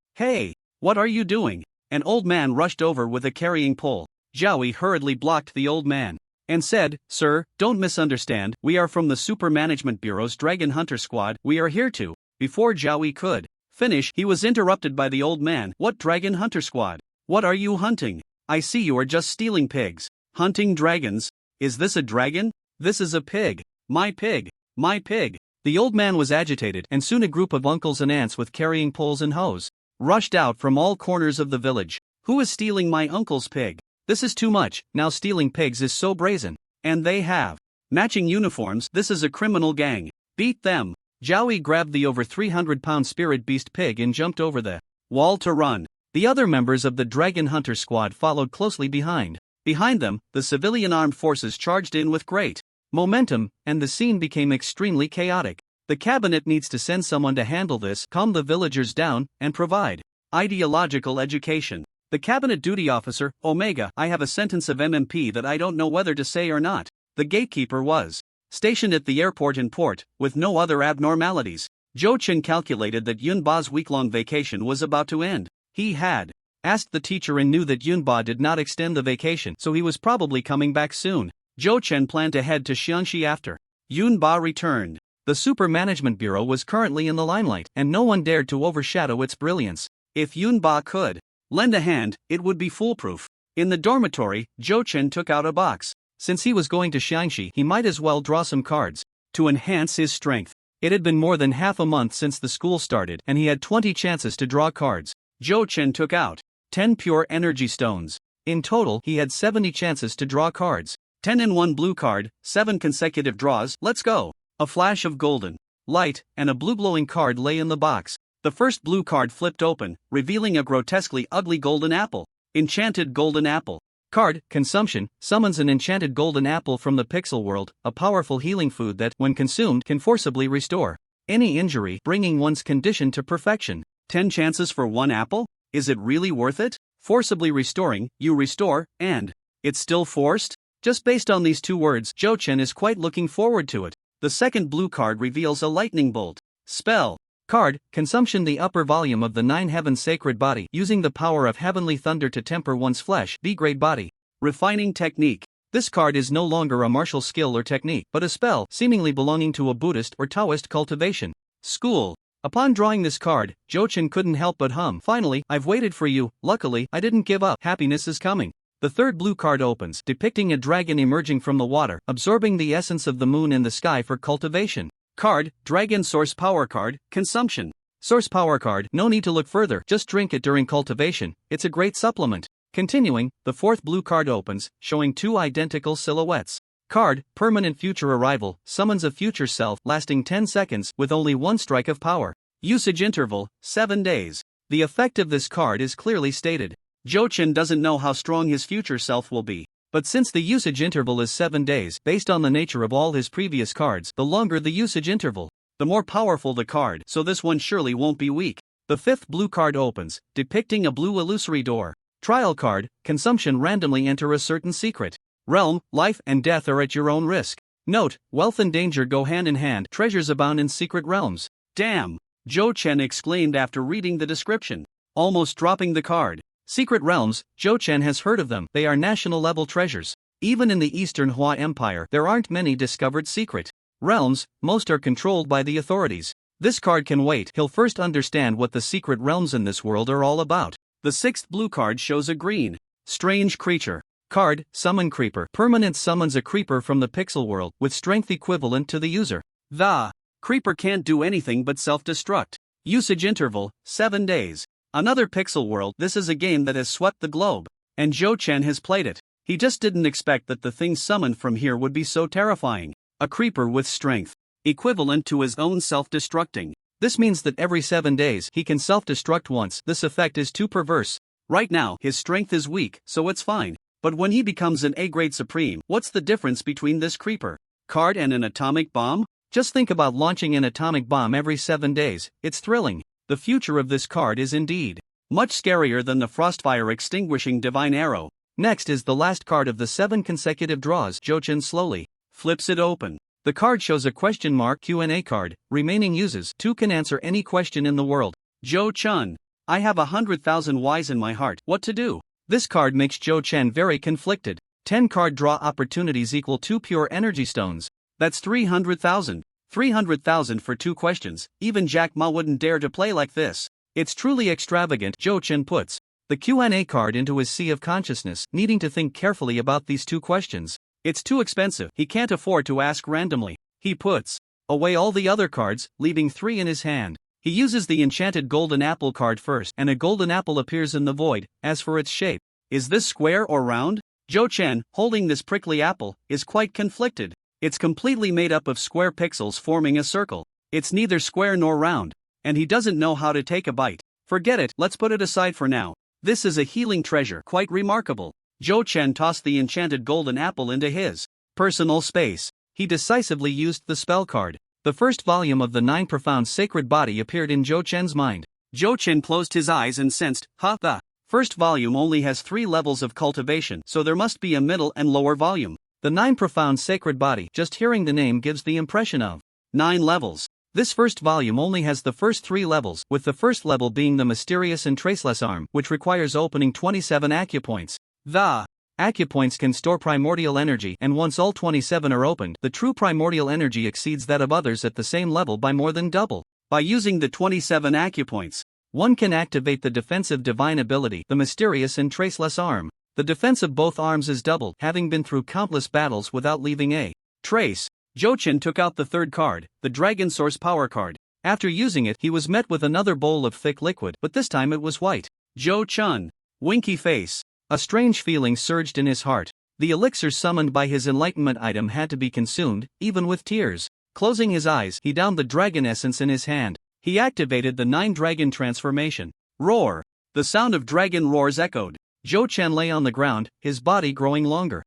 what are you doing? An old man rushed over with a carrying pole. Zhao Yi hurriedly blocked the old man and said, Sir, don't misunderstand, we are from the Super Management Bureau's Dragon Hunter Squad, we are here to. Before Zhao Yi could finish, he was interrupted by the old man. What Dragon Hunter Squad? What are you hunting? I see you are just stealing pigs. Hunting dragons? Is this a dragon? This is a pig. My pig. My pig. The old man was agitated, and soon a group of uncles and aunts with carrying poles and hoes rushed out from all corners of the village. Who is stealing my uncle's pig? This is too much, now stealing pigs is so brazen. And they have matching uniforms. This is a criminal gang. Beat them. Zhao Yi grabbed the over 300-pound spirit beast pig and jumped over the wall to run. The other members of the Dragon Hunter Squad followed closely behind. Behind them, the civilian armed forces charged in with great momentum, and the scene became extremely chaotic. The cabinet needs to send someone to handle this, calm the villagers down, and provide ideological education. The cabinet duty officer, Omega, I have a sentence of MMP that I don't know whether to say or not. The gatekeeper was stationed at the airport in port, with no other abnormalities. Zhou Chen calculated that Yunba's week-long vacation was about to end. He had asked the teacher and knew that Yunba did not extend the vacation, so he was probably coming back soon. Zhou Chen planned to head to Xiangxi after Yunba returned. The Super Management Bureau was currently in the limelight, and no one dared to overshadow its brilliance. If Yunba could lend a hand, it would be foolproof. In the dormitory, Zhou Chen took out a box. Since he was going to Xiangxi, he might as well draw some cards to enhance his strength. It had been more than half a month since the school started, and he had 20 chances to draw cards. Zhou Chen took out 10 pure energy stones. In total, he had 70 chances to draw cards. 10 in one blue card, 7 consecutive draws. Let's go. A flash of golden light, and a blue glowing card lay in the box. The first blue card flipped open, revealing a grotesquely ugly golden apple. Enchanted golden apple. Card, consumption, summons an enchanted golden apple from the pixel world, a powerful healing food that, when consumed, can forcibly restore any injury, bringing one's condition to perfection. 10 chances for one apple? Is it really worth it? Forcibly restoring, you restore, and it's still forced? Just based on these two words, Zhou Chen is quite looking forward to it. The second blue card reveals a lightning bolt. Spell. Card, consumption, the upper volume of the 9 heavens sacred body, using the power of heavenly thunder to temper one's flesh, B-grade body. Refining technique. This card is no longer a martial skill or technique, but a spell, seemingly belonging to a Buddhist or Taoist cultivation. School. Upon drawing this card, Zhou Chen couldn't help but hum. Finally, I've waited for you. Luckily, I didn't give up. Happiness is coming. The third blue card opens, depicting a dragon emerging from the water, absorbing the essence of the moon and the sky for cultivation. Card, Dragon Source Power Card, Consumption. Source Power Card, no need to look further, just drink it during cultivation, it's a great supplement. Continuing, the fourth blue card opens, showing 2 identical silhouettes. Card, Permanent Future Arrival, summons a future self, lasting 10 seconds, with only 1 strike of power. Usage interval, 7 days. The effect of this card is clearly stated. Zhou Chen doesn't know how strong his future self will be. But since the usage interval is 7 days, based on the nature of all his previous cards, the longer the usage interval, the more powerful the card, so this one surely won't be weak. The 5th blue card opens, depicting a blue illusory door. Trial card, consumption randomly enter a certain secret realm, life and death are at your own risk. Note, wealth and danger go hand in hand, treasures abound in secret realms. Damn! Zhou Chen exclaimed after reading the description, almost dropping the card. Secret realms, Zhou Chen has heard of them, they are national-level treasures. Even in the Eastern Hua Empire, there aren't many discovered secret realms, most are controlled by the authorities. This card can wait, he'll first understand what the secret realms in this world are all about. The 6th blue card shows a green, strange creature. Card, Summon Creeper. Permanent summons a creeper from the pixel world, with strength equivalent to the user. The creeper can't do anything but self-destruct. Usage interval, 7 days. Another pixel world. This is a game that has swept the globe, and Zhou Chen has played it. He just didn't expect that the thing summoned from here would be so terrifying. A creeper with strength equivalent to his own self-destructing. This means that every 7 days he can self-destruct once. This effect is too perverse. Right now his strength is weak, so it's fine. But when he becomes an A-grade supreme, what's the difference between this creeper card and an atomic bomb? Just think about launching an atomic bomb every 7 days, it's thrilling. The future of this card is indeed much scarier than the Frostfire Extinguishing Divine Arrow. Next is the last card of the 7 consecutive draws. Zhou Chen slowly flips it open. The card shows a question mark Q&A card. Remaining uses 2 can answer any question in the world. Zhou Chen, I have 100,000 whys in my heart. What to do? This card makes Zhou Chen very conflicted. 10 card draw opportunities equal 2 pure energy stones. That's 300,000. 300,000 for 2 questions. Even Jack Ma wouldn't dare to play like this. It's truly extravagant. Zhou Chen puts the Q&A card into his sea of consciousness, needing to think carefully about these 2 questions. It's too expensive. He can't afford to ask randomly. He puts away all the other cards, leaving 3 in his hand. He uses the enchanted golden apple card first, and a golden apple appears in the void. As for its shape, is this square or round? Zhou Chen, holding this prickly apple, is quite conflicted. It's completely made up of square pixels forming a circle. It's neither square nor round, and he doesn't know how to take a bite. Forget it, let's put it aside for now. This is a healing treasure, quite remarkable. Zhou Chen tossed the enchanted golden apple into his personal space. He decisively used the spell card. The first volume of the 9 Profound Sacred Body appeared in Zhou Chen's mind. Zhou Chen closed his eyes and sensed, the first volume only has 3 levels of cultivation, so there must be a middle and lower volume. The 9 Profound Sacred Body, just hearing the name gives the impression of 9 levels. This first volume only has the first 3 levels, with the first level being the Mysterious and Traceless Arm, which requires opening 27 acupoints. The acupoints can store primordial energy, and once all 27 are opened, the true primordial energy exceeds that of others at the same level by more than double. By using the 27 acupoints, one can activate the defensive divine ability, the Mysterious and Traceless Arm. The defense of both arms is doubled, having been through countless battles without leaving a trace. Zhou Chen took out the 3rd card, the Dragon Source Power card. After using it, he was met with another bowl of thick liquid, but this time it was white. Zhou Chen, winky face. A strange feeling surged in his heart. The elixir summoned by his enlightenment item had to be consumed, even with tears. Closing his eyes, he downed the dragon essence in his hand. He activated the 9 dragon transformation. Roar! The sound of dragon roars echoed. Zhou Chen lay on the ground, his body growing longer.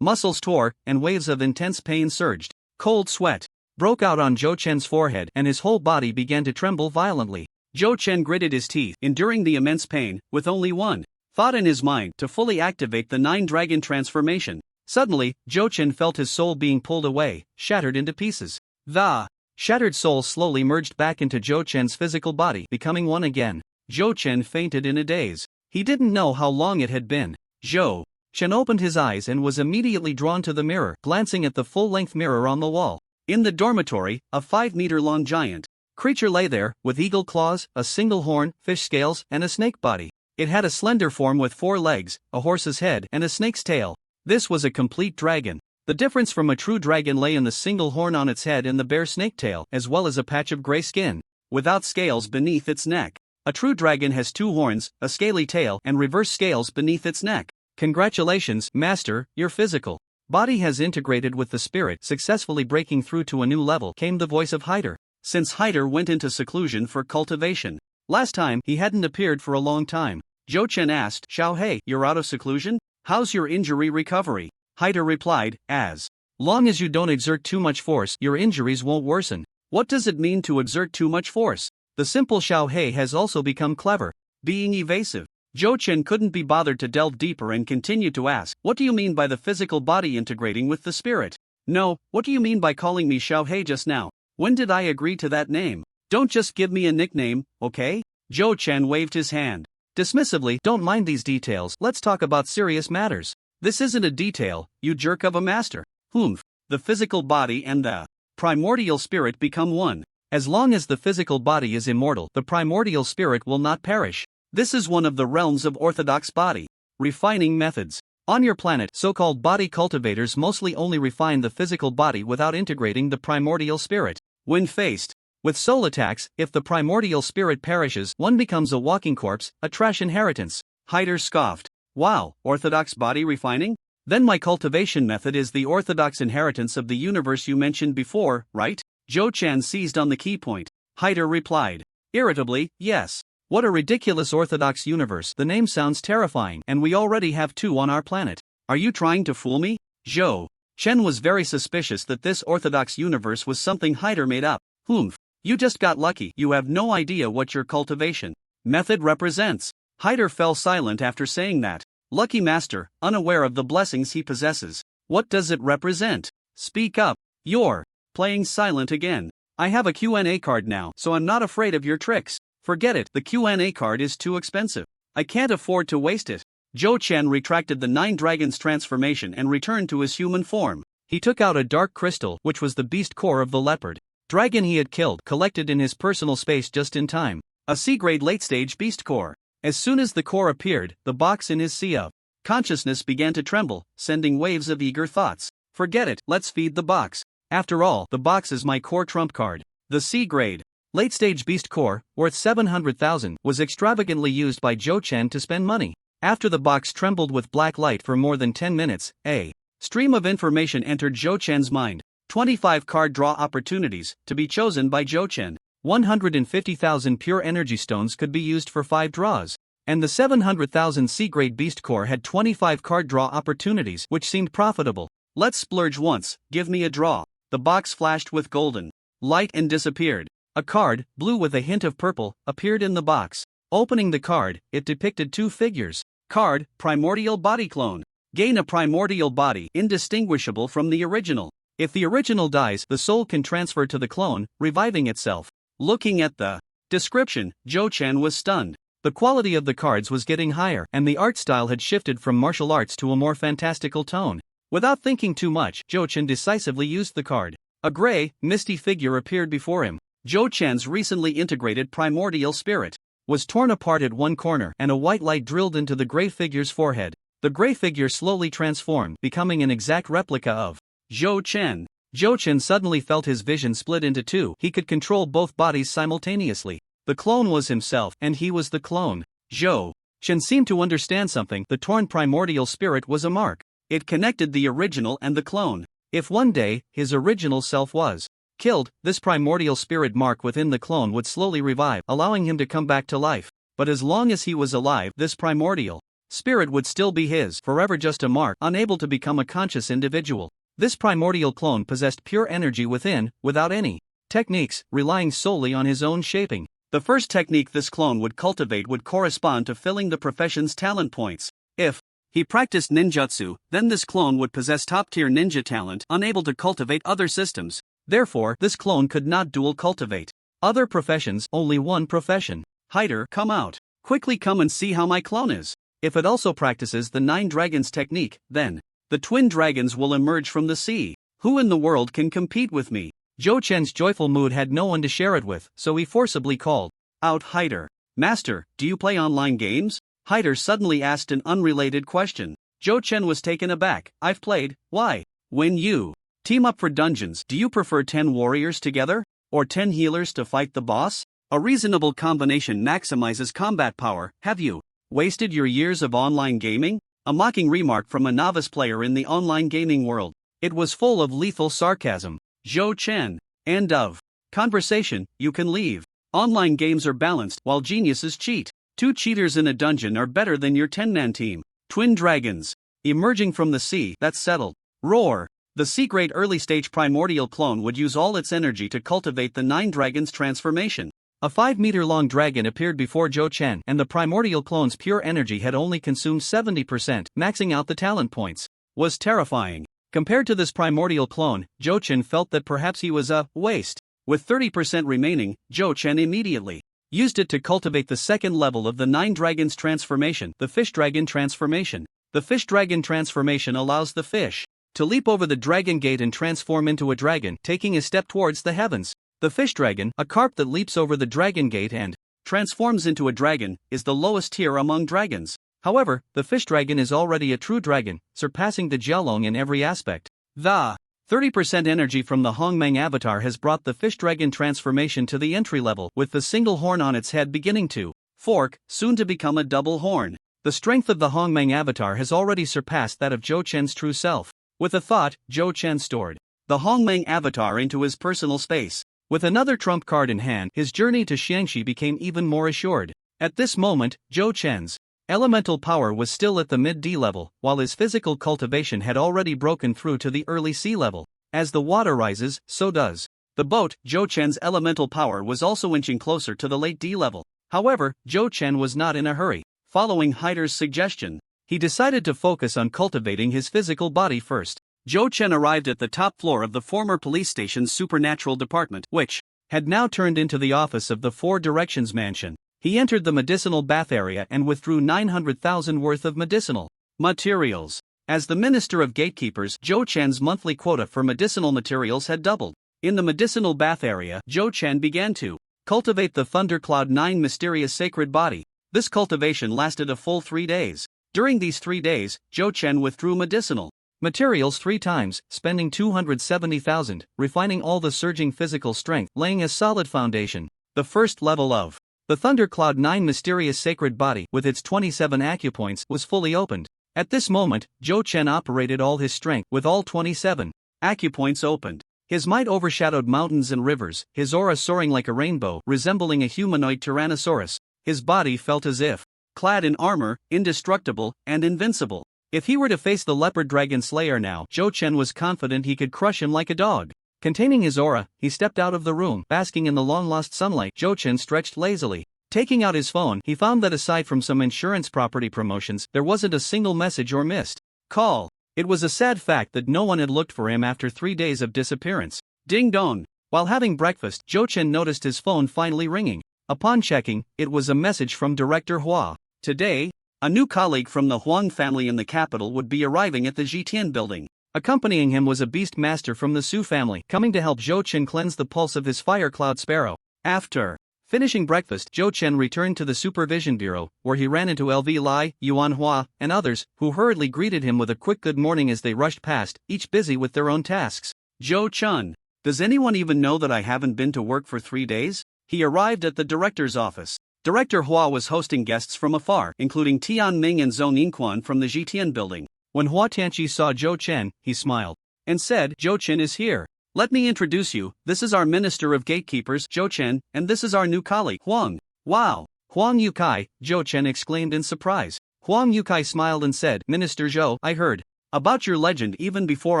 Muscles tore, and waves of intense pain surged. Cold sweat broke out on Zhou Chen's forehead, and his whole body began to tremble violently. Zhou Chen gritted his teeth, enduring the immense pain, with only one thought in his mind, to fully activate the 9 dragon transformation. Suddenly, Zhou Chen felt his soul being pulled away, shattered into pieces. The shattered soul slowly merged back into Zhou Chen's physical body, becoming one again. Zhou Chen fainted in a daze. He didn't know how long it had been. Zhou Chen opened his eyes and was immediately drawn to the mirror, glancing at the full-length mirror on the wall. In the dormitory, a 5-meter-long giant creature lay there, with eagle claws, a single horn, fish scales, and a snake body. It had a slender form with 4 legs, a horse's head, and a snake's tail. This was a complete dragon. The difference from a true dragon lay in the single horn on its head and the bare snake tail, as well as a patch of gray skin, without scales beneath its neck. A true dragon has 2 horns, a scaly tail, and reverse scales beneath its neck. Congratulations, Master, your physical body has integrated with the spirit, successfully breaking through to a new level, came the voice of Hyder. Since Hyder went into seclusion for cultivation last time, he hadn't appeared for a long time. Zhou Chen asked, Xiao Hei, you're out of seclusion? How's your injury recovery? Haida replied, as long as you don't exert too much force, your injuries won't worsen. What does it mean to exert too much force? The simple Xiao Hei has also become clever, being evasive. Zhou Chen couldn't be bothered to delve deeper and continued to ask, what do you mean by the physical body integrating with the spirit? No, what do you mean by calling me Xiao Hei just now? When did I agree to that name? Don't just give me a nickname, okay? Zhou Chen waved his hand dismissively. Don't mind these details, let's talk about serious matters. This isn't a detail, you jerk of a master. Humph. The physical body and the primordial spirit become one. As long as the physical body is immortal, the primordial spirit will not perish. This is one of the realms of orthodox body refining methods. On your planet, so-called body cultivators mostly only refine the physical body without integrating the primordial spirit. When faced with soul attacks, if the primordial spirit perishes, one becomes a walking corpse, a trash inheritance. Hyder scoffed. Wow, orthodox body refining? Then my cultivation method is the orthodox inheritance of the universe you mentioned before, right? Zhou Chen seized on the key point. Hyder replied irritably, yes. What a ridiculous orthodox universe. The name sounds terrifying, and we already have 2 on our planet. Are you trying to fool me? Zhou Chen was very suspicious that this orthodox universe was something Hyder made up. Humph. You just got lucky. You have no idea what your cultivation method represents. Hyder fell silent after saying that. Lucky master, unaware of the blessings he possesses. What does it represent? Speak up. You're playing silent again. I have a Q&A card now, so I'm not afraid of your tricks. Forget it, the Q&A card is too expensive. I can't afford to waste it. Zhou Chen retracted the 9 dragons transformation and returned to his human form. He took out a dark crystal, which was the beast core of the leopard dragon he had killed, collected in his personal space just in time. A C-grade late-stage beast core. As soon as the core appeared, the box in his sea of consciousness began to tremble, sending waves of eager thoughts. Forget it, let's feed the box. After all, the box is my core trump card. The C-grade late-stage beast core, worth 700,000, was extravagantly used by Zhou Chen to spend money. After the box trembled with black light for more than 10 minutes, a stream of information entered Zhou Chen's mind. 25 card draw opportunities, to be chosen by Zhou Chen. 150,000 pure energy stones could be used for 5 draws. And the 700,000 C-grade beast core had 25 card draw opportunities, which seemed profitable. Let's splurge once, give me a draw. The box flashed with golden light and disappeared. A card, blue with a hint of purple, appeared in the box. Opening the card, it depicted 2 figures. Card, primordial body clone. Gain a primordial body, indistinguishable from the original. If the original dies, the soul can transfer to the clone, reviving itself. Looking at the description, Zhou Chen was stunned. The quality of the cards was getting higher, and the art style had shifted from martial arts to a more fantastical tone. Without thinking too much, Zhou Chen decisively used the card. A gray, misty figure appeared before him. Zhou Chen's recently integrated primordial spirit was torn apart at one corner, and a white light drilled into the gray figure's forehead. The gray figure slowly transformed, becoming an exact replica of Zhou Chen. Zhou Chen suddenly felt his vision split into 2. He could control both bodies simultaneously. The clone was himself, and he was the clone. Zhou Chen seemed to understand something. The torn primordial spirit was a mark. It connected the original and the clone. If one day, his original self was killed, this primordial spirit mark within the clone would slowly revive, allowing him to come back to life. But as long as he was alive, this primordial spirit would still be his, forever just a mark, unable to become a conscious individual. This primordial clone possessed pure energy within, without any techniques, relying solely on his own shaping. The first technique this clone would cultivate would correspond to filling the profession's talent points. If he practiced ninjutsu, then this clone would possess top-tier ninja talent, unable to cultivate other systems. Therefore, this clone could not dual cultivate other professions, only one profession. Hyder, come out. Quickly come and see how my clone is. If it also practices the 9 dragons technique, then the twin dragons will emerge from the sea. Who in the world can compete with me? Zhou Chen's joyful mood had no one to share it with, so he forcibly called out Hyder. Master, do you play online games? Hyder suddenly asked an unrelated question. Zhou Chen was taken aback. I've played. Why? When you team up for dungeons, do you prefer 10 warriors together? Or 10 healers to fight the boss? A reasonable combination maximizes combat power. Have you wasted your years of online gaming? A mocking remark from a novice player in the online gaming world. It was full of lethal sarcasm. Zhou Chen. End of conversation. You can leave. Online games are balanced, while geniuses cheat. 2 cheaters in a dungeon are better than your 10-man team. Twin dragons. emerging from the sea. That's settled. Roar. The C-grade early-stage primordial clone would use all its energy to cultivate the 9 dragons transformation. A 5-meter-long dragon appeared before Zhou Chen, and the primordial clone's pure energy had only consumed 70%, maxing out the talent points. Was terrifying. Compared to this primordial clone, Zhou Chen felt that perhaps he was a waste. With 30% remaining, Zhou Chen immediately used it to cultivate the second level of the 9 dragons transformation, the fish dragon transformation. The fish dragon transformation allows the fish to leap over the dragon gate and transform into a dragon, taking a step towards the heavens. The fish dragon, a carp that leaps over the dragon gate and transforms into a dragon, is the lowest tier among dragons. However, the fish dragon is already a true dragon, surpassing the Jiaolong in every aspect. The 30% energy from the Hongmeng avatar has brought the fish dragon transformation to the entry level, with the single horn on its head beginning to fork, soon to become a double horn. The strength of the Hongmeng avatar has already surpassed that of Zhou Chen's true self. With a thought, Zhou Chen stored the Hongmeng avatar into his personal space. With another trump card in hand, his journey to Xiangxi became even more assured. At this moment, Zhou Chen's elemental power was still at the mid-D level, while his physical cultivation had already broken through to the early C level. As the water rises, so does the boat. Zhou Chen's elemental power was also inching closer to the late D level. However, Zhou Chen was not in a hurry. Following Hyder's suggestion, he decided to focus on cultivating his physical body first. Zhou Chen arrived at the top floor of the former police station's supernatural department, which had now turned into the office of the Four Directions Mansion. He entered the medicinal bath area and withdrew 900,000 worth of medicinal materials. As the Minister of Gatekeepers, Zhou Chen's monthly quota for medicinal materials had doubled. In the medicinal bath area, Zhou Chen began to cultivate the Thundercloud 9 mysterious sacred body. This cultivation lasted a full 3 days. During these 3 days, Zhou Chen withdrew medicinal materials 3 times, spending 270,000, refining all the surging physical strength, laying a solid foundation. The first level of the Thundercloud 9 mysterious sacred body, with its 27 acupoints, was fully opened. At this moment, Zhou Chen operated all his strength, with all 27 acupoints opened. His might overshadowed mountains and rivers, his aura soaring like a rainbow, resembling a humanoid tyrannosaurus. His body felt as if clad in armor, indestructible, and invincible. If he were to face the leopard dragon slayer now, Zhou Chen was confident he could crush him like a dog. Containing his aura, he stepped out of the room. Basking in the long-lost sunlight, Zhou Chen stretched lazily. Taking out his phone, he found that aside from some insurance property promotions, there wasn't a single message or missed call. It was a sad fact that no one had looked for him after 3 days of disappearance. Ding dong. While having breakfast, Zhou Chen noticed his phone finally ringing. Upon checking, it was a message from Director Hua. Today, a new colleague from the Huang family in the capital would be arriving at the Zhitian building. Accompanying him was a beast master from the Su family, coming to help Zhou Chen cleanse the pulse of his fire cloud sparrow. After finishing breakfast, Zhou Chen returned to the supervision bureau, where he ran into LV Lai, Yuan Hua, and others, who hurriedly greeted him with a quick good morning as they rushed past, each busy with their own tasks. Zhou Chen, does anyone even know that I haven't been to work for 3 days? He arrived at the director's office. Director Hua was hosting guests from afar, including Tian Ming and Zhou Ningquan from the Zhitian building. When Hua Tianqi saw Zhou Chen, he smiled and said, "Zhou Chen is here. Let me introduce you. This is our Minister of Gatekeepers, Zhou Chen, and this is our new colleague, Huang." "Wow! Huang Yukai," Zhou Chen exclaimed in surprise. Huang Yukai smiled and said, "Minister Zhou, I heard about your legend even before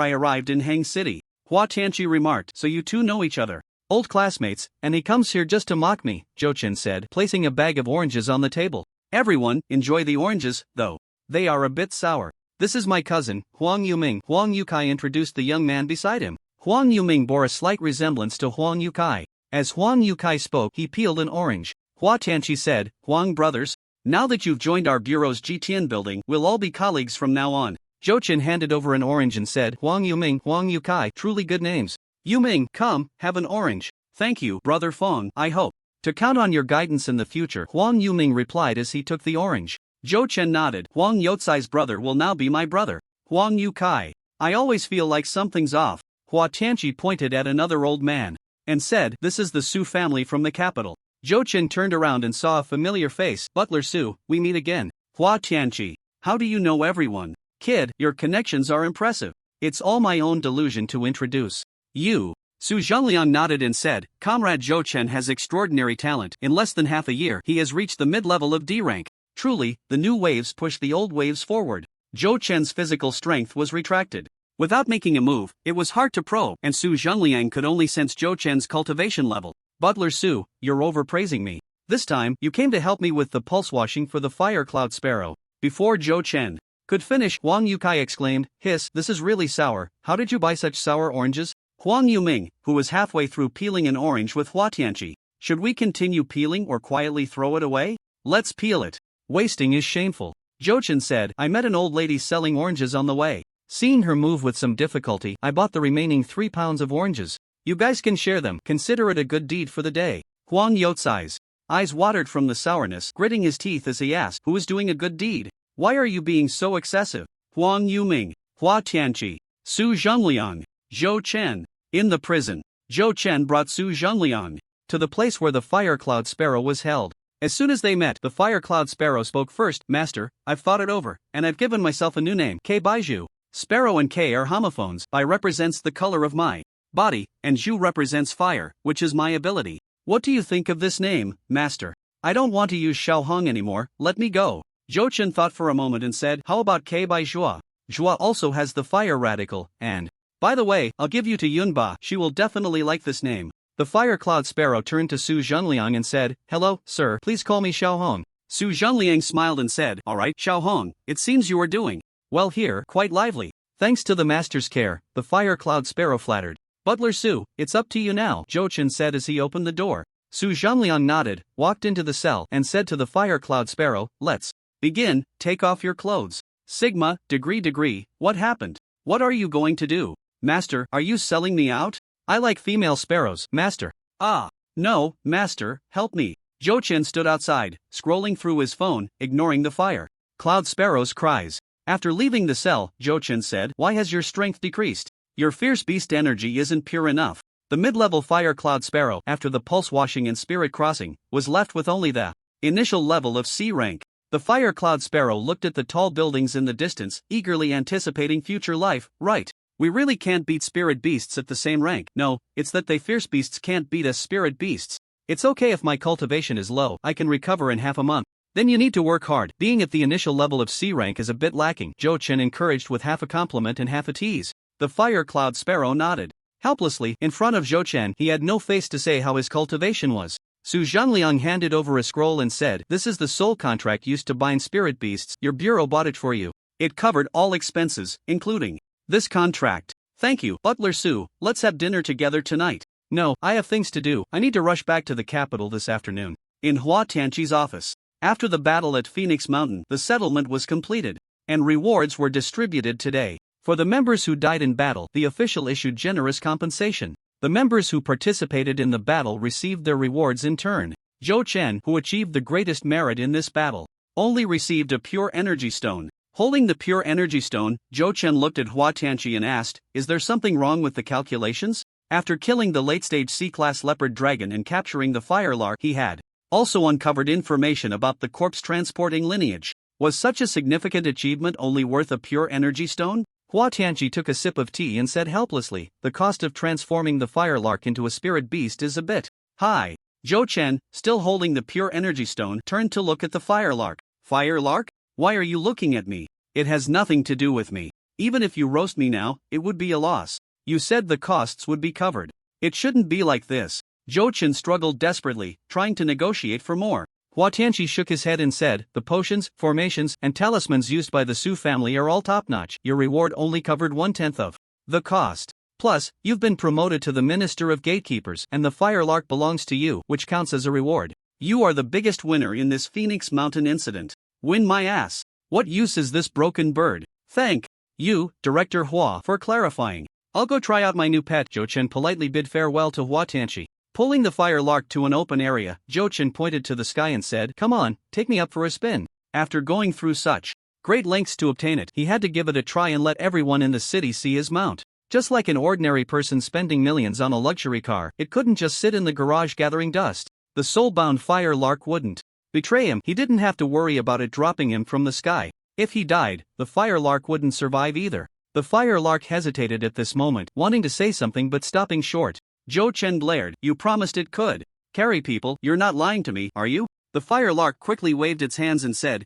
I arrived in Hang City." Hua Tianqi remarked, "So you two know each other? Old classmates, and he comes here just to mock me," Zhou Chen said, placing a bag of oranges on the table. "Everyone, enjoy the oranges, though. They are a bit sour. This is my cousin, Huang Yuming." Huang Yukai introduced the young man beside him. Huang Yuming bore a slight resemblance to Huang Yukai. As Huang Yukai spoke, he peeled an orange. Hua Tianqi said, "Huang brothers, now that you've joined our bureau's Jitian building, we'll all be colleagues from now on." Zhou Chen handed over an orange and said, "Huang Yuming, Huang Yukai, truly good names. Yuming, come, have an orange." "Thank you, Brother Fong, I hope to count on your guidance in the future," Huang Yuming replied as he took the orange. Zhou Chen nodded. "Huang Youcai's brother will now be my brother. Huang Yukai. I always feel like something's off." Hua Tianqi pointed at another old man and said, "This is the Su family from the capital." Zhou Chen turned around and saw a familiar face. "Butler Su, we meet again." "Hua Tianqi, how do you know everyone? Kid, your connections are impressive." "It's all my own delusion to introduce you." Su Zhengliang nodded and said, "Comrade Zhou Chen has extraordinary talent. In less than half a year, he has reached the mid-level of D rank. Truly, the new waves push the old waves forward." Zhou Chen's physical strength was retracted. Without making a move, it was hard to probe, and Su Zhengliang could only sense Zhou Chen's cultivation level. Butler Su, you're overpraising me. This time, you came to help me with the pulse washing for the fire cloud sparrow. Before Zhou Chen could finish, Huang Yukai exclaimed, "Hiss, this is really sour. How did you buy such sour oranges?" Huang Yuming, who was halfway through peeling an orange with Hua Tianqi. Should we continue peeling or quietly throw it away? Let's peel it. Wasting is shameful. Zhou Chen said, I met an old lady selling oranges on the way. Seeing her move with some difficulty, I bought the remaining 3 pounds of oranges. You guys can share them, consider it a good deed for the day. Huang Youtsai's eyes watered from the sourness, gritting his teeth as he asked, who is doing a good deed? Why are you being so excessive? Huang Yuming, Hua Tianqi, Su Zhengliang, Zhou Chen. In the prison, Zhou Chen brought Su Zhengliang to the place where the fire cloud sparrow was held. As soon as they met, the fire cloud sparrow spoke first. Master, I've thought it over, and I've given myself a new name, K Baiju. Sparrow and K are homophones. Bai represents the color of my body, and Zhu represents fire, which is my ability. What do you think of this name, Master? I don't want to use Xiao Hong anymore, let me go. Zhou Chen thought for a moment and said, how about K Bai Zhua? Zhua also has the fire radical, and by the way, I'll give you to Yunba, she will definitely like this name. The fire cloud sparrow turned to Su Zhenliang and said, hello, sir, please call me Xiao Hong. Su Zhenliang smiled and said, alright, Xiao Hong, it seems you are doing well here, quite lively. Thanks to the master's care, the fire cloud sparrow flattered. Butler Su, it's up to you now, Zhou Chen said as he opened the door. Su Zhenliang nodded, walked into the cell, and said to the fire cloud sparrow, let's begin, take off your clothes. Sigma, degree, what happened? What are you going to do? Master, are you selling me out? I like female sparrows, Master. Ah, no, Master, help me. Zhou Chen stood outside, scrolling through his phone, ignoring the fire cloud sparrow's cries. After leaving the cell, Zhou Chen said, why has your strength decreased? Your fierce beast energy isn't pure enough. The mid-level fire cloud sparrow, after the pulse washing and spirit crossing, was left with only the initial level of C rank. The fire cloud sparrow looked at the tall buildings in the distance, eagerly anticipating future life. Right. We really can't beat spirit beasts at the same rank. No, it's that they fierce beasts can't beat us spirit beasts. It's okay if my cultivation is low, I can recover in half a month. Then you need to work hard. Being at the initial level of C rank is a bit lacking, Zhou Chen encouraged with half a compliment and half a tease. The fire cloud sparrow nodded. Helplessly, in front of Zhou Chen, he had no face to say how his cultivation was. Su Zhenliang handed over a scroll and said, this is the soul contract used to bind spirit beasts, your bureau bought it for you. It covered all expenses, including this contract. Thank you, Butler Su, let's have dinner together tonight. No, I have things to do, I need to rush back to the capital this afternoon. In Hua Tianqi's office. After the battle at Phoenix Mountain, the settlement was completed, and rewards were distributed today. For the members who died in battle, the official issued generous compensation. The members who participated in the battle received their rewards in turn. Zhou Chen, who achieved the greatest merit in this battle, only received a pure energy stone. Holding the pure energy stone, Zhou Chen looked at Hua Tianqi and asked, is there something wrong with the calculations? After killing the late-stage C-class leopard dragon and capturing the fire lark, he had also uncovered information about the corpse transporting lineage. Was such a significant achievement only worth a pure energy stone? Hua Tianqi took a sip of tea and said helplessly, the cost of transforming the fire lark into a spirit beast is a bit high. Zhou Chen, still holding the pure energy stone, turned to look at the fire lark. Fire lark? Why are you looking at me? It has nothing to do with me. Even if you roast me now, it would be a loss. You said the costs would be covered. It shouldn't be like this. Zhou Chen struggled desperately, trying to negotiate for more. Hua Tianqi shook his head and said, the potions, formations, and talismans used by the Su family are all top-notch. Your reward only covered 1/10 of the cost. Plus, you've been promoted to the Minister of Gatekeepers, and the fire lark belongs to you, which counts as a reward. You are the biggest winner in this Phoenix Mountain incident. Win my ass. What use is this broken bird? Thank you, Director Hua, for clarifying. I'll go try out my new pet. Zhou Chen politely bid farewell to Hua Tianqi. Pulling the fire lark to an open area, Zhou Chen pointed to the sky and said, come on, take me up for a spin. After going through such great lengths to obtain it, he had to give it a try and let everyone in the city see his mount. Just like an ordinary person spending millions on a luxury car, it couldn't just sit in the garage gathering dust. The soul-bound fire lark wouldn't betray him. He didn't have to worry about it dropping him from the sky. If he died, the fire lark wouldn't survive either. The fire lark hesitated at this moment, wanting to say something but stopping short. Zhou Chen blared, you promised it could carry people, you're not lying to me, are you? The fire lark quickly waved its hands and said,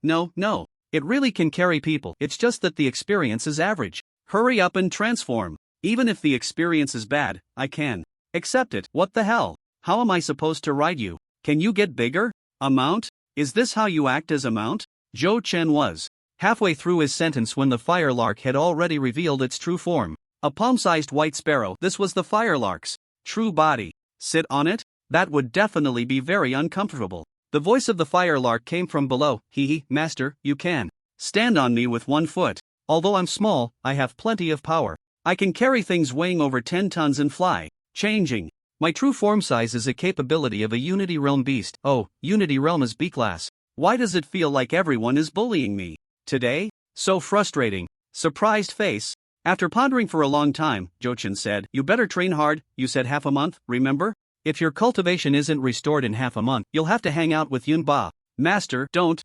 no. It really can carry people, it's just that the experience is average. Hurry up and transform. Even if the experience is bad, I can accept it. What the hell? How am I supposed to ride you? Can you get bigger? A mount? Is this how you act as a mount? Zhou Chen was halfway through his sentence when the firelark had already revealed its true form. A palm-sized white sparrow. This was the firelark's true body. Sit on it? That would definitely be very uncomfortable. The voice of the firelark came from below. Hee, master, you can stand on me with 1 foot. Although I'm small, I have plenty of power. I can carry things weighing over 10 tons and fly. Changing. My true form size is a capability of a Unity Realm beast. Oh, Unity Realm is B-class. Why does it feel like everyone is bullying me today? So frustrating. Surprised face. After pondering for a long time, Zhou Chen said, you better train hard. You said half a month, remember? If your cultivation isn't restored in half a month, you'll have to hang out with Yunba. Master, don't.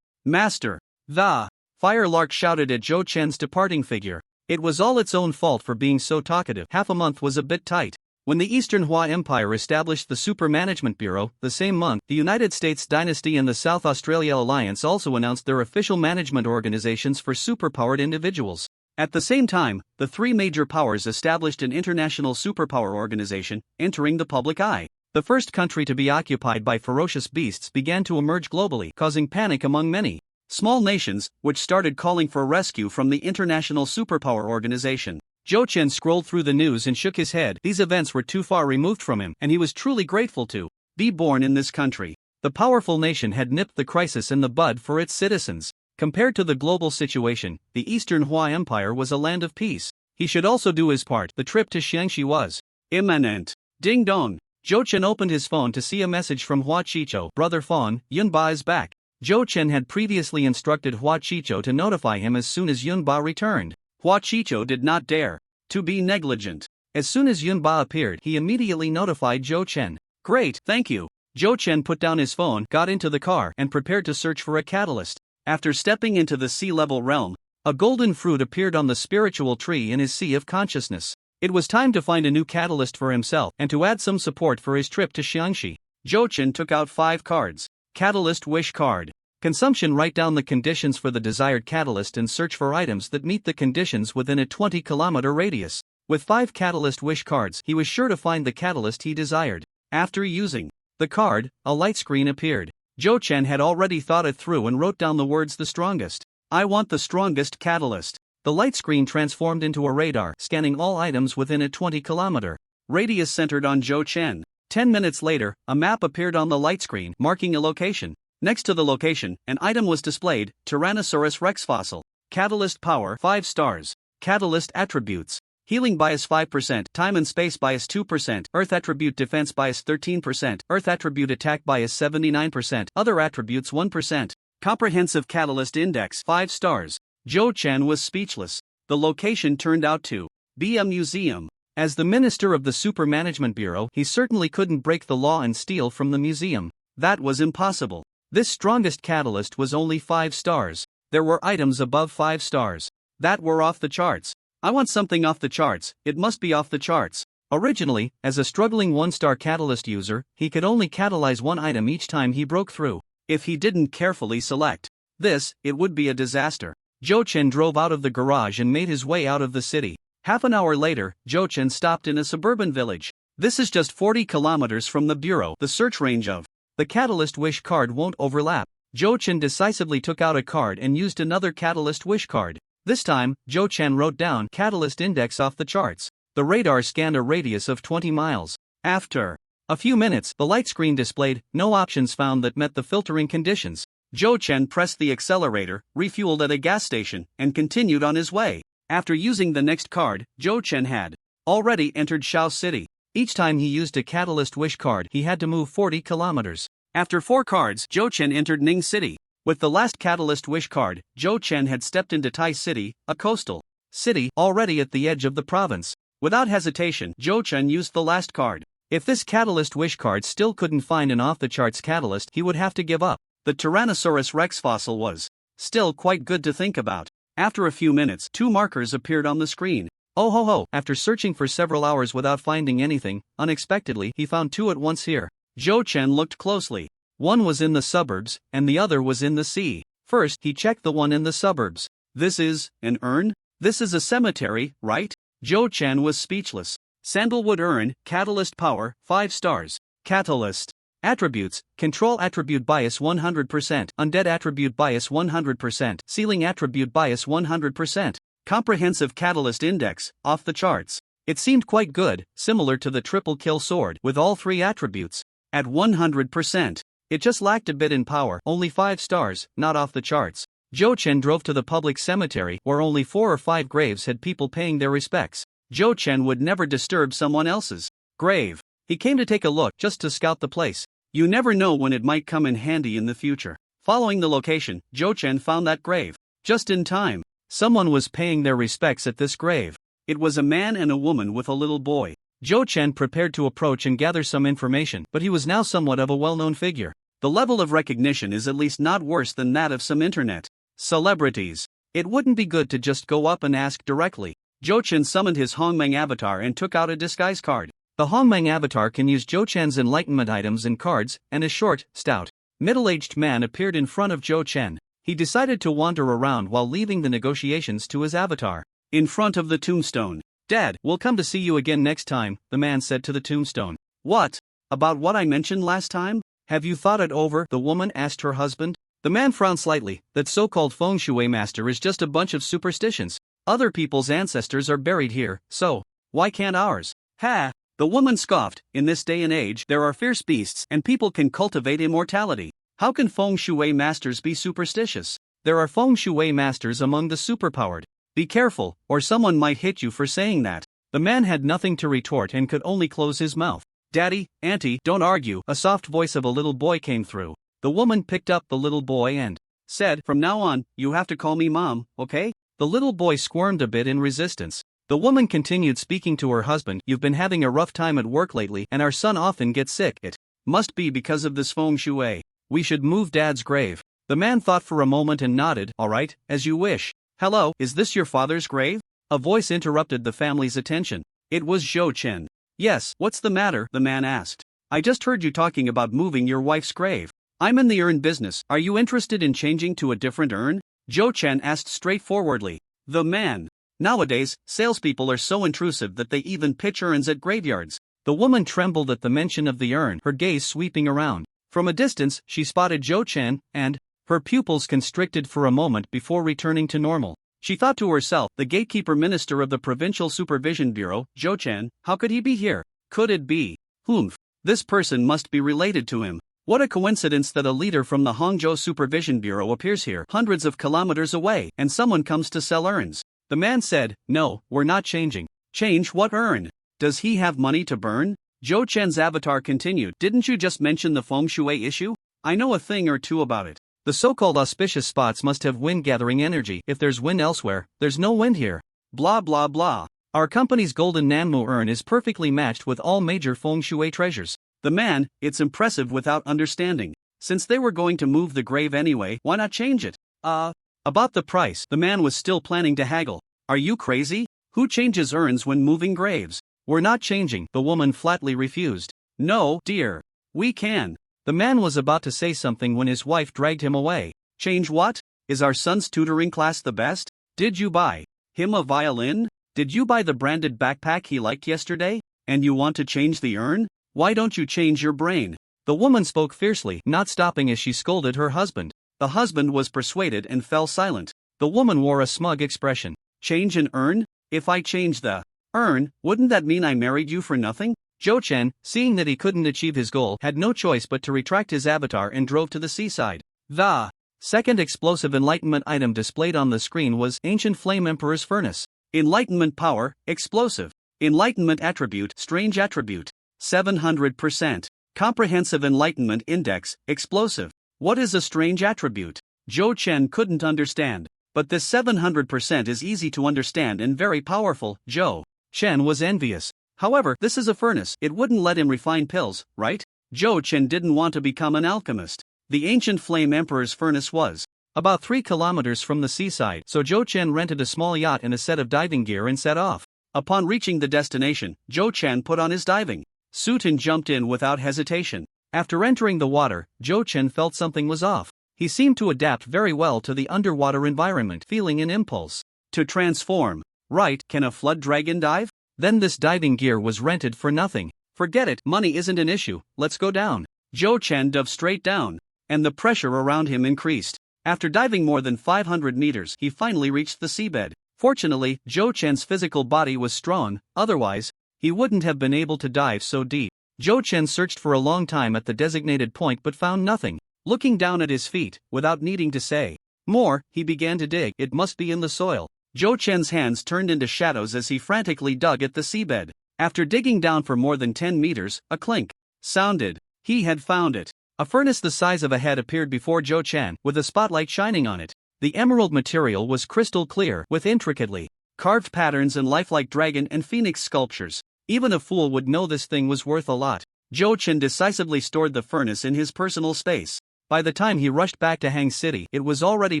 Master. The firelark shouted at Zhou Chen's departing figure. It was all its own fault for being so talkative. Half a month was a bit tight. When the Eastern Hua Empire established the Super Management Bureau, the same month, the United States Dynasty and the South Australia Alliance also announced their official management organizations for superpowered individuals. At the same time, the 3 major powers established an international superpower organization, entering the public eye. The first country to be occupied by ferocious beasts began to emerge globally, causing panic among many small nations, which started calling for rescue from the International Superpower Organization. Zhou Chen scrolled through the news and shook his head. These events were too far removed from him, and he was truly grateful to be born in this country. The powerful nation had nipped the crisis in the bud for its citizens. Compared to the global situation, the Eastern Hua Empire was a land of peace. He should also do his part. The trip to Xiangxi was imminent. Ding dong. Zhou Chen opened his phone to see a message from Hua Chicho. Brother Fawn, Yunba is back. Zhou Chen had previously instructed Hua Chicho to notify him as soon as Yunba returned. Hua Chicho did not dare to be negligent. As soon as Yunba appeared, he immediately notified Zhou Chen. Great, thank you. Zhou Chen put down his phone, got into the car, and prepared to search for a catalyst. After stepping into the sea-level realm, a golden fruit appeared on the spiritual tree in his sea of consciousness. It was time to find a new catalyst for himself and to add some support for his trip to Xiangxi. Zhou Chen took out 5 cards. Catalyst Wish card. Consumption. Write down the conditions for the desired catalyst and search for items that meet the conditions within a 20-kilometer radius. With 5 Catalyst Wish cards, he was sure to find the catalyst he desired. After using the card, a light screen appeared. Zhou Chen had already thought it through and wrote down the words the strongest. I want the strongest catalyst. The light screen transformed into a radar, scanning all items within a 20-kilometer radius centered on Zhou Chen. 10 minutes later, a map appeared on the light screen, marking a location. Next to the location, an item was displayed, Tyrannosaurus Rex fossil. Catalyst power 5 stars. Catalyst attributes. Healing bias 5%, time and space bias 2%, Earth attribute defense bias 13%, Earth attribute attack bias 79%, other attributes 1%. Comprehensive catalyst index 5 stars. Zhou Chen was speechless. The location turned out to be a museum. As the minister of the Super Management Bureau, he certainly couldn't break the law and steal from the museum. That was impossible. This strongest catalyst was only 5 stars. There were items above 5 stars that were off the charts. I want something off the charts, it must be off the charts. Originally, as a struggling 1-star catalyst user, he could only catalyze 1 item each time he broke through. If he didn't carefully select this, it would be a disaster. Zhou Chen drove out of the garage and made his way out of the city. Half an hour later, Zhou Chen stopped in a suburban village. This is just 40 kilometers from the bureau. The search range of the Catalyst Wish card won't overlap. Zhou Chen decisively took out a card and used another Catalyst Wish card. This time, Zhou Chen wrote down Catalyst Index off the charts. The radar scanned a radius of 20 miles. After a few minutes, the light screen displayed no options found that met the filtering conditions. Zhou Chen pressed the accelerator, refueled at a gas station, and continued on his way. After using the next card, Zhou Chen had already entered Shao City. Each time he used a Catalyst Wish card, he had to move 40 kilometers. After 4 cards, Zhou Chen entered Ning City. With the last Catalyst Wish card, Zhou Chen had stepped into Tai City, a coastal city already at the edge of the province. Without hesitation, Zhou Chen used the last card. If this Catalyst Wish card still couldn't find an off-the-charts catalyst, he would have to give up. The Tyrannosaurus Rex fossil was still quite good to think about. After a few minutes, 2 markers appeared on the screen. Oh ho ho! After searching for several hours without finding anything, unexpectedly he found 2 at once here. Zhou Chen looked closely. One was in the suburbs, and the other was in the sea. First, he checked the one in the suburbs. This is an urn? This is a cemetery, right? Zhou Chen was speechless. Sandalwood urn, catalyst power, 5 stars. Catalyst. Attributes: control attribute bias 100%, undead attribute bias 100%, ceiling attribute bias 100%. Comprehensive catalyst index, off the charts. It seemed quite good, similar to the triple kill sword with all 3 attributes. At 100%. It just lacked a bit in power, only 5 stars, not off the charts. Zhou Chen drove to the public cemetery where only 4 or 5 graves had people paying their respects. Zhou Chen would never disturb someone else's grave. He came to take a look just to scout the place. You never know when it might come in handy in the future. Following the location, Zhou Chen found that grave. Just in time. Someone was paying their respects at this grave. It was a man and a woman with a little boy. Zhou Chen prepared to approach and gather some information, but he was now somewhat of a well-known figure. The level of recognition is at least not worse than that of some internet celebrities. It wouldn't be good to just go up and ask directly. Zhou Chen summoned his Hongmeng avatar and took out a disguise card. The Hongmeng avatar can use Zhou Chen's enlightenment items and cards, and a short, stout, middle-aged man appeared in front of Zhou Chen. He decided to wander around while leaving the negotiations to his avatar. In front of the tombstone. Dad, we'll come to see you again next time, the man said to the tombstone. What? About what I mentioned last time? Have you thought it over? The woman asked her husband. The man frowned slightly. That so-called feng shui master is just a bunch of superstitions. Other people's ancestors are buried here, so why can't ours? Ha! The woman scoffed. In this day and age, there are fierce beasts and people can cultivate immortality. How can feng shui masters be superstitious? There are feng shui masters among the superpowered. Be careful, or someone might hit you for saying that. The man had nothing to retort and could only close his mouth. Daddy, Auntie, don't argue. A soft voice of a little boy came through. The woman picked up the little boy and said, from now on, you have to call me Mom, okay? The little boy squirmed a bit in resistance. The woman continued speaking to her husband. You've been having a rough time at work lately and our son often gets sick. It must be because of this feng shui. We should move Dad's grave. The man thought for a moment and nodded. All right, as you wish. Hello, is this your father's grave? A voice interrupted the family's attention. It was Zhou Chen. Yes, what's the matter? The man asked. I just heard you talking about moving your wife's grave. I'm in the urn business. Are you interested in changing to a different urn? Zhou Chen asked straightforwardly. The man. Nowadays, salespeople are so intrusive that they even pitch urns at graveyards. The woman trembled at the mention of the urn, her gaze sweeping around. From a distance, she spotted Zhou Chen, and her pupils constricted for a moment before returning to normal. She thought to herself, the gatekeeper minister of the Provincial Supervision Bureau, Zhou Chen, how could he be here? Could it be? Humph. This person must be related to him. What a coincidence that a leader from the Hangzhou Supervision Bureau appears here, hundreds of kilometers away, and someone comes to sell urns. The man said, no, we're not changing. Change what urn? Does he have money to burn? Zhou Chen's avatar continued. Didn't you just mention the feng shui issue? I know a thing or two about it. The so-called auspicious spots must have wind-gathering energy. If there's wind elsewhere, there's no wind here. Blah blah blah. Our company's golden Nanmu urn is perfectly matched with all major feng shui treasures. The man, it's impressive without understanding. Since they were going to move the grave anyway, why not change it? About the price, the man was still planning to haggle. Are you crazy? Who changes urns when moving graves? We're not changing, the woman flatly refused. No, dear. We can. The man was about to say something when his wife dragged him away. Change what? Is our son's tutoring class the best? Did you buy him a violin? Did you buy the branded backpack he liked yesterday? And you want to change the urn? Why don't you change your brain? The woman spoke fiercely, not stopping as she scolded her husband. The husband was persuaded and fell silent. The woman wore a smug expression. Change an urn? If I change the urn, wouldn't that mean I married you for nothing? Zhou Chen, seeing that he couldn't achieve his goal, had no choice but to retract his avatar and drove to the seaside. The second explosive enlightenment item displayed on the screen was Ancient Flame Emperor's Furnace. Enlightenment power, explosive. Enlightenment attribute, strange attribute. 700%. Comprehensive enlightenment index, explosive. What is a strange attribute? Zhou Chen couldn't understand. But this 700% is easy to understand and very powerful. Zhou Chen was envious. However, this is a furnace. It wouldn't let him refine pills, right? Zhou Chen didn't want to become an alchemist. The ancient flame emperor's furnace was about 3 kilometers from the seaside, so Zhou Chen rented a small yacht and a set of diving gear and set off. Upon reaching the destination, Zhou Chen put on his diving suit and jumped in without hesitation. After entering the water, Zhou Chen felt something was off. He seemed to adapt very well to the underwater environment, feeling an impulse to transform. Right, can a flood dragon dive? Then this diving gear was rented for nothing. Forget it, money isn't an issue, let's go down. Zhou Chen dove straight down, and the pressure around him increased. After diving more than 500 meters, he finally reached the seabed. Fortunately, Zhou Chen's physical body was strong, otherwise, he wouldn't have been able to dive so deep. Zhou Chen searched for a long time at the designated point but found nothing. Looking down at his feet, without needing to say more, he began to dig. It must be in the soil. Zhou Chen's hands turned into shadows as he frantically dug at the seabed. After digging down for more than 10 meters, a clink sounded. He had found it. A furnace the size of a head appeared before Zhou Chen, with a spotlight shining on it. The emerald material was crystal clear, with intricately carved patterns and lifelike dragon and phoenix sculptures. Even a fool would know this thing was worth a lot. Zhou Chen decisively stored the furnace in his personal space. By the time he rushed back to Hang City, it was already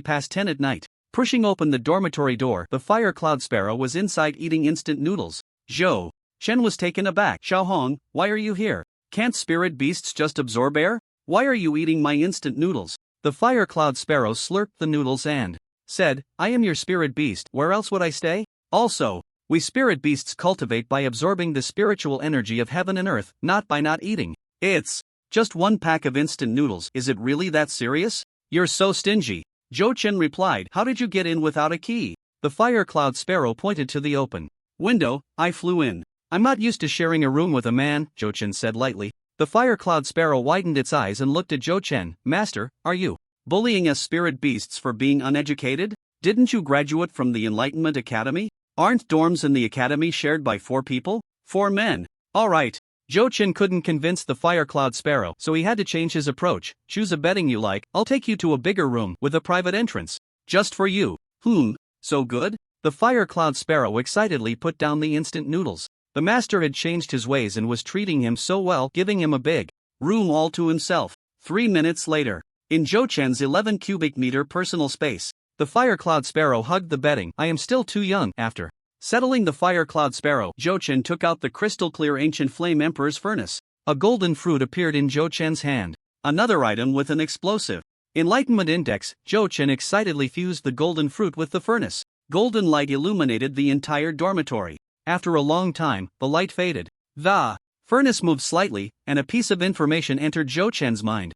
past 10 at night. Pushing open the dormitory door, the fire cloud sparrow was inside eating instant noodles. Zhou Chen was taken aback. Xiaohong, why are you here? Can't spirit beasts just absorb air? Why are you eating my instant noodles? The fire cloud sparrow slurped the noodles and said, I am your spirit beast, where else would I stay? Also, we spirit beasts cultivate by absorbing the spiritual energy of heaven and earth, not by not eating. It's just one pack of instant noodles. Is it really that serious? You're so stingy. Zhou Chen replied, how did you get in without a key? The fire cloud sparrow pointed to the open window. I flew in. I'm not used to sharing a room with a man, Zhou Chen said lightly. The fire cloud sparrow widened its eyes and looked at Zhou Chen. Master, are you bullying us spirit beasts for being uneducated? Didn't you graduate from the Enlightenment Academy? Aren't dorms in the academy shared by 4 people? 4 men. Alright. Zhou Chen couldn't convince the fire cloud sparrow, so he had to change his approach. Choose a bedding you like, I'll take you to a bigger room with a private entrance. Just for you. So good? The fire cloud sparrow excitedly put down the instant noodles. The master had changed his ways and was treating him so well, giving him a big room all to himself. 3 minutes later, in Zhou Chen's 11 cubic meter personal space, the fire cloud sparrow hugged the bedding. I am still too young. After settling the fire cloud sparrow, Zhou Chen took out the crystal clear ancient flame emperor's furnace. A golden fruit appeared in Zhou Chen's hand. Another item with an explosive enlightenment index. Zhou Chen excitedly fused the golden fruit with the furnace. Golden light illuminated the entire dormitory. After a long time, the light faded. The furnace moved slightly, and a piece of information entered Zhou Chen's mind.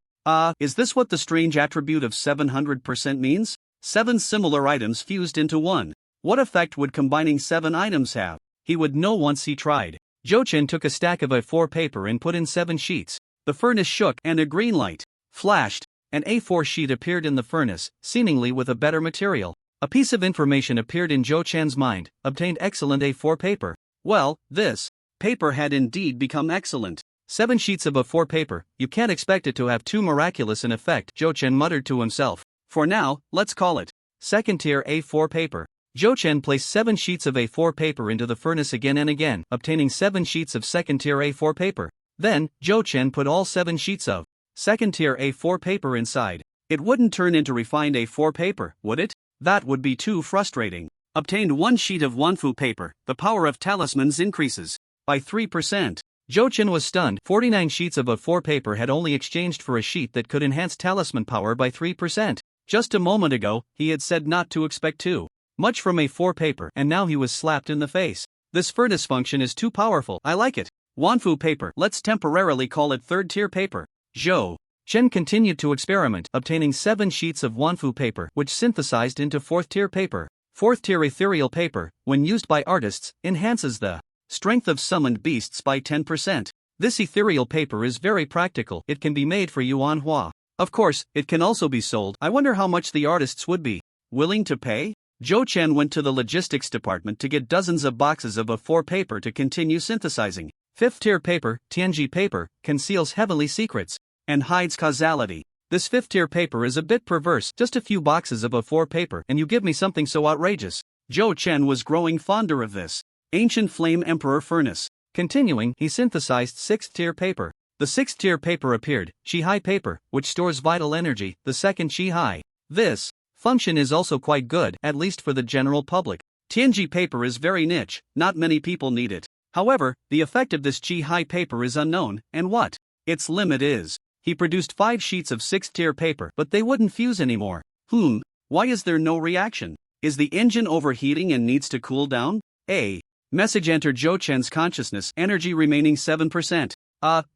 Is this what the strange attribute of 700% means? 7 similar items fused into one. What effect would combining 7 items have? He would know once he tried. Zhou Chen took a stack of A4 paper and put in 7 sheets. The furnace shook and a green light flashed. An A4 sheet appeared in the furnace, seemingly with a better material. A piece of information appeared in Zhou Chen's mind. Obtained excellent A4 paper. Well, this paper had indeed become excellent. 7 sheets of A4 paper. You can't expect it to have too miraculous an effect, Zhou Chen muttered to himself. For now, let's call it second tier A4 paper. Zhou Chen placed 7 sheets of A4 paper into the furnace again and again, obtaining 7 sheets of second tier A4 paper. Then, Zhou Chen put all 7 sheets of second tier A4 paper inside. It wouldn't turn into refined A4 paper, would it? That would be too frustrating. Obtained 1 sheet of Wanfu paper. The power of talismans increases by 3%. Zhou Chen was stunned. 49 sheets of A4 paper had only exchanged for a sheet that could enhance talisman power by 3%. Just a moment ago, he had said not to expect too much from A4 paper, and now he was slapped in the face. This furnace function is too powerful. I like it. Wanfu paper. Let's temporarily call it third tier paper. Zhou Chen continued to experiment, obtaining 7 sheets of Wanfu paper, which synthesized into 4th tier paper. 4th tier ethereal paper, when used by artists, enhances the strength of summoned beasts by 10%. This ethereal paper is very practical. It can be made for Manhwa. Of course, it can also be sold. I wonder how much the artists would be willing to pay? Zhou Chen went to the logistics department to get dozens of boxes of A4 paper to continue synthesizing. 5th tier paper, Tianji paper, conceals heavenly secrets and hides causality. This 5th tier paper is a bit perverse. Just a few boxes of A4 paper and you give me something so outrageous. Zhou Chen was growing fonder of this ancient flame emperor furnace. Continuing, he synthesized 6th tier paper. The 6th tier paper appeared, Chi-Hai paper, which stores vital energy, the second Chi-Hai. This function is also quite good, at least for the general public. Tianji paper is very niche, not many people need it. However, the effect of this Chi-Hai paper is unknown, and what its limit is. He produced 5 sheets of 6th-tier paper, but they wouldn't fuse anymore. Why is there no reaction? Is the engine overheating and needs to cool down? A message entered Zhou Chen's consciousness, energy remaining 7%.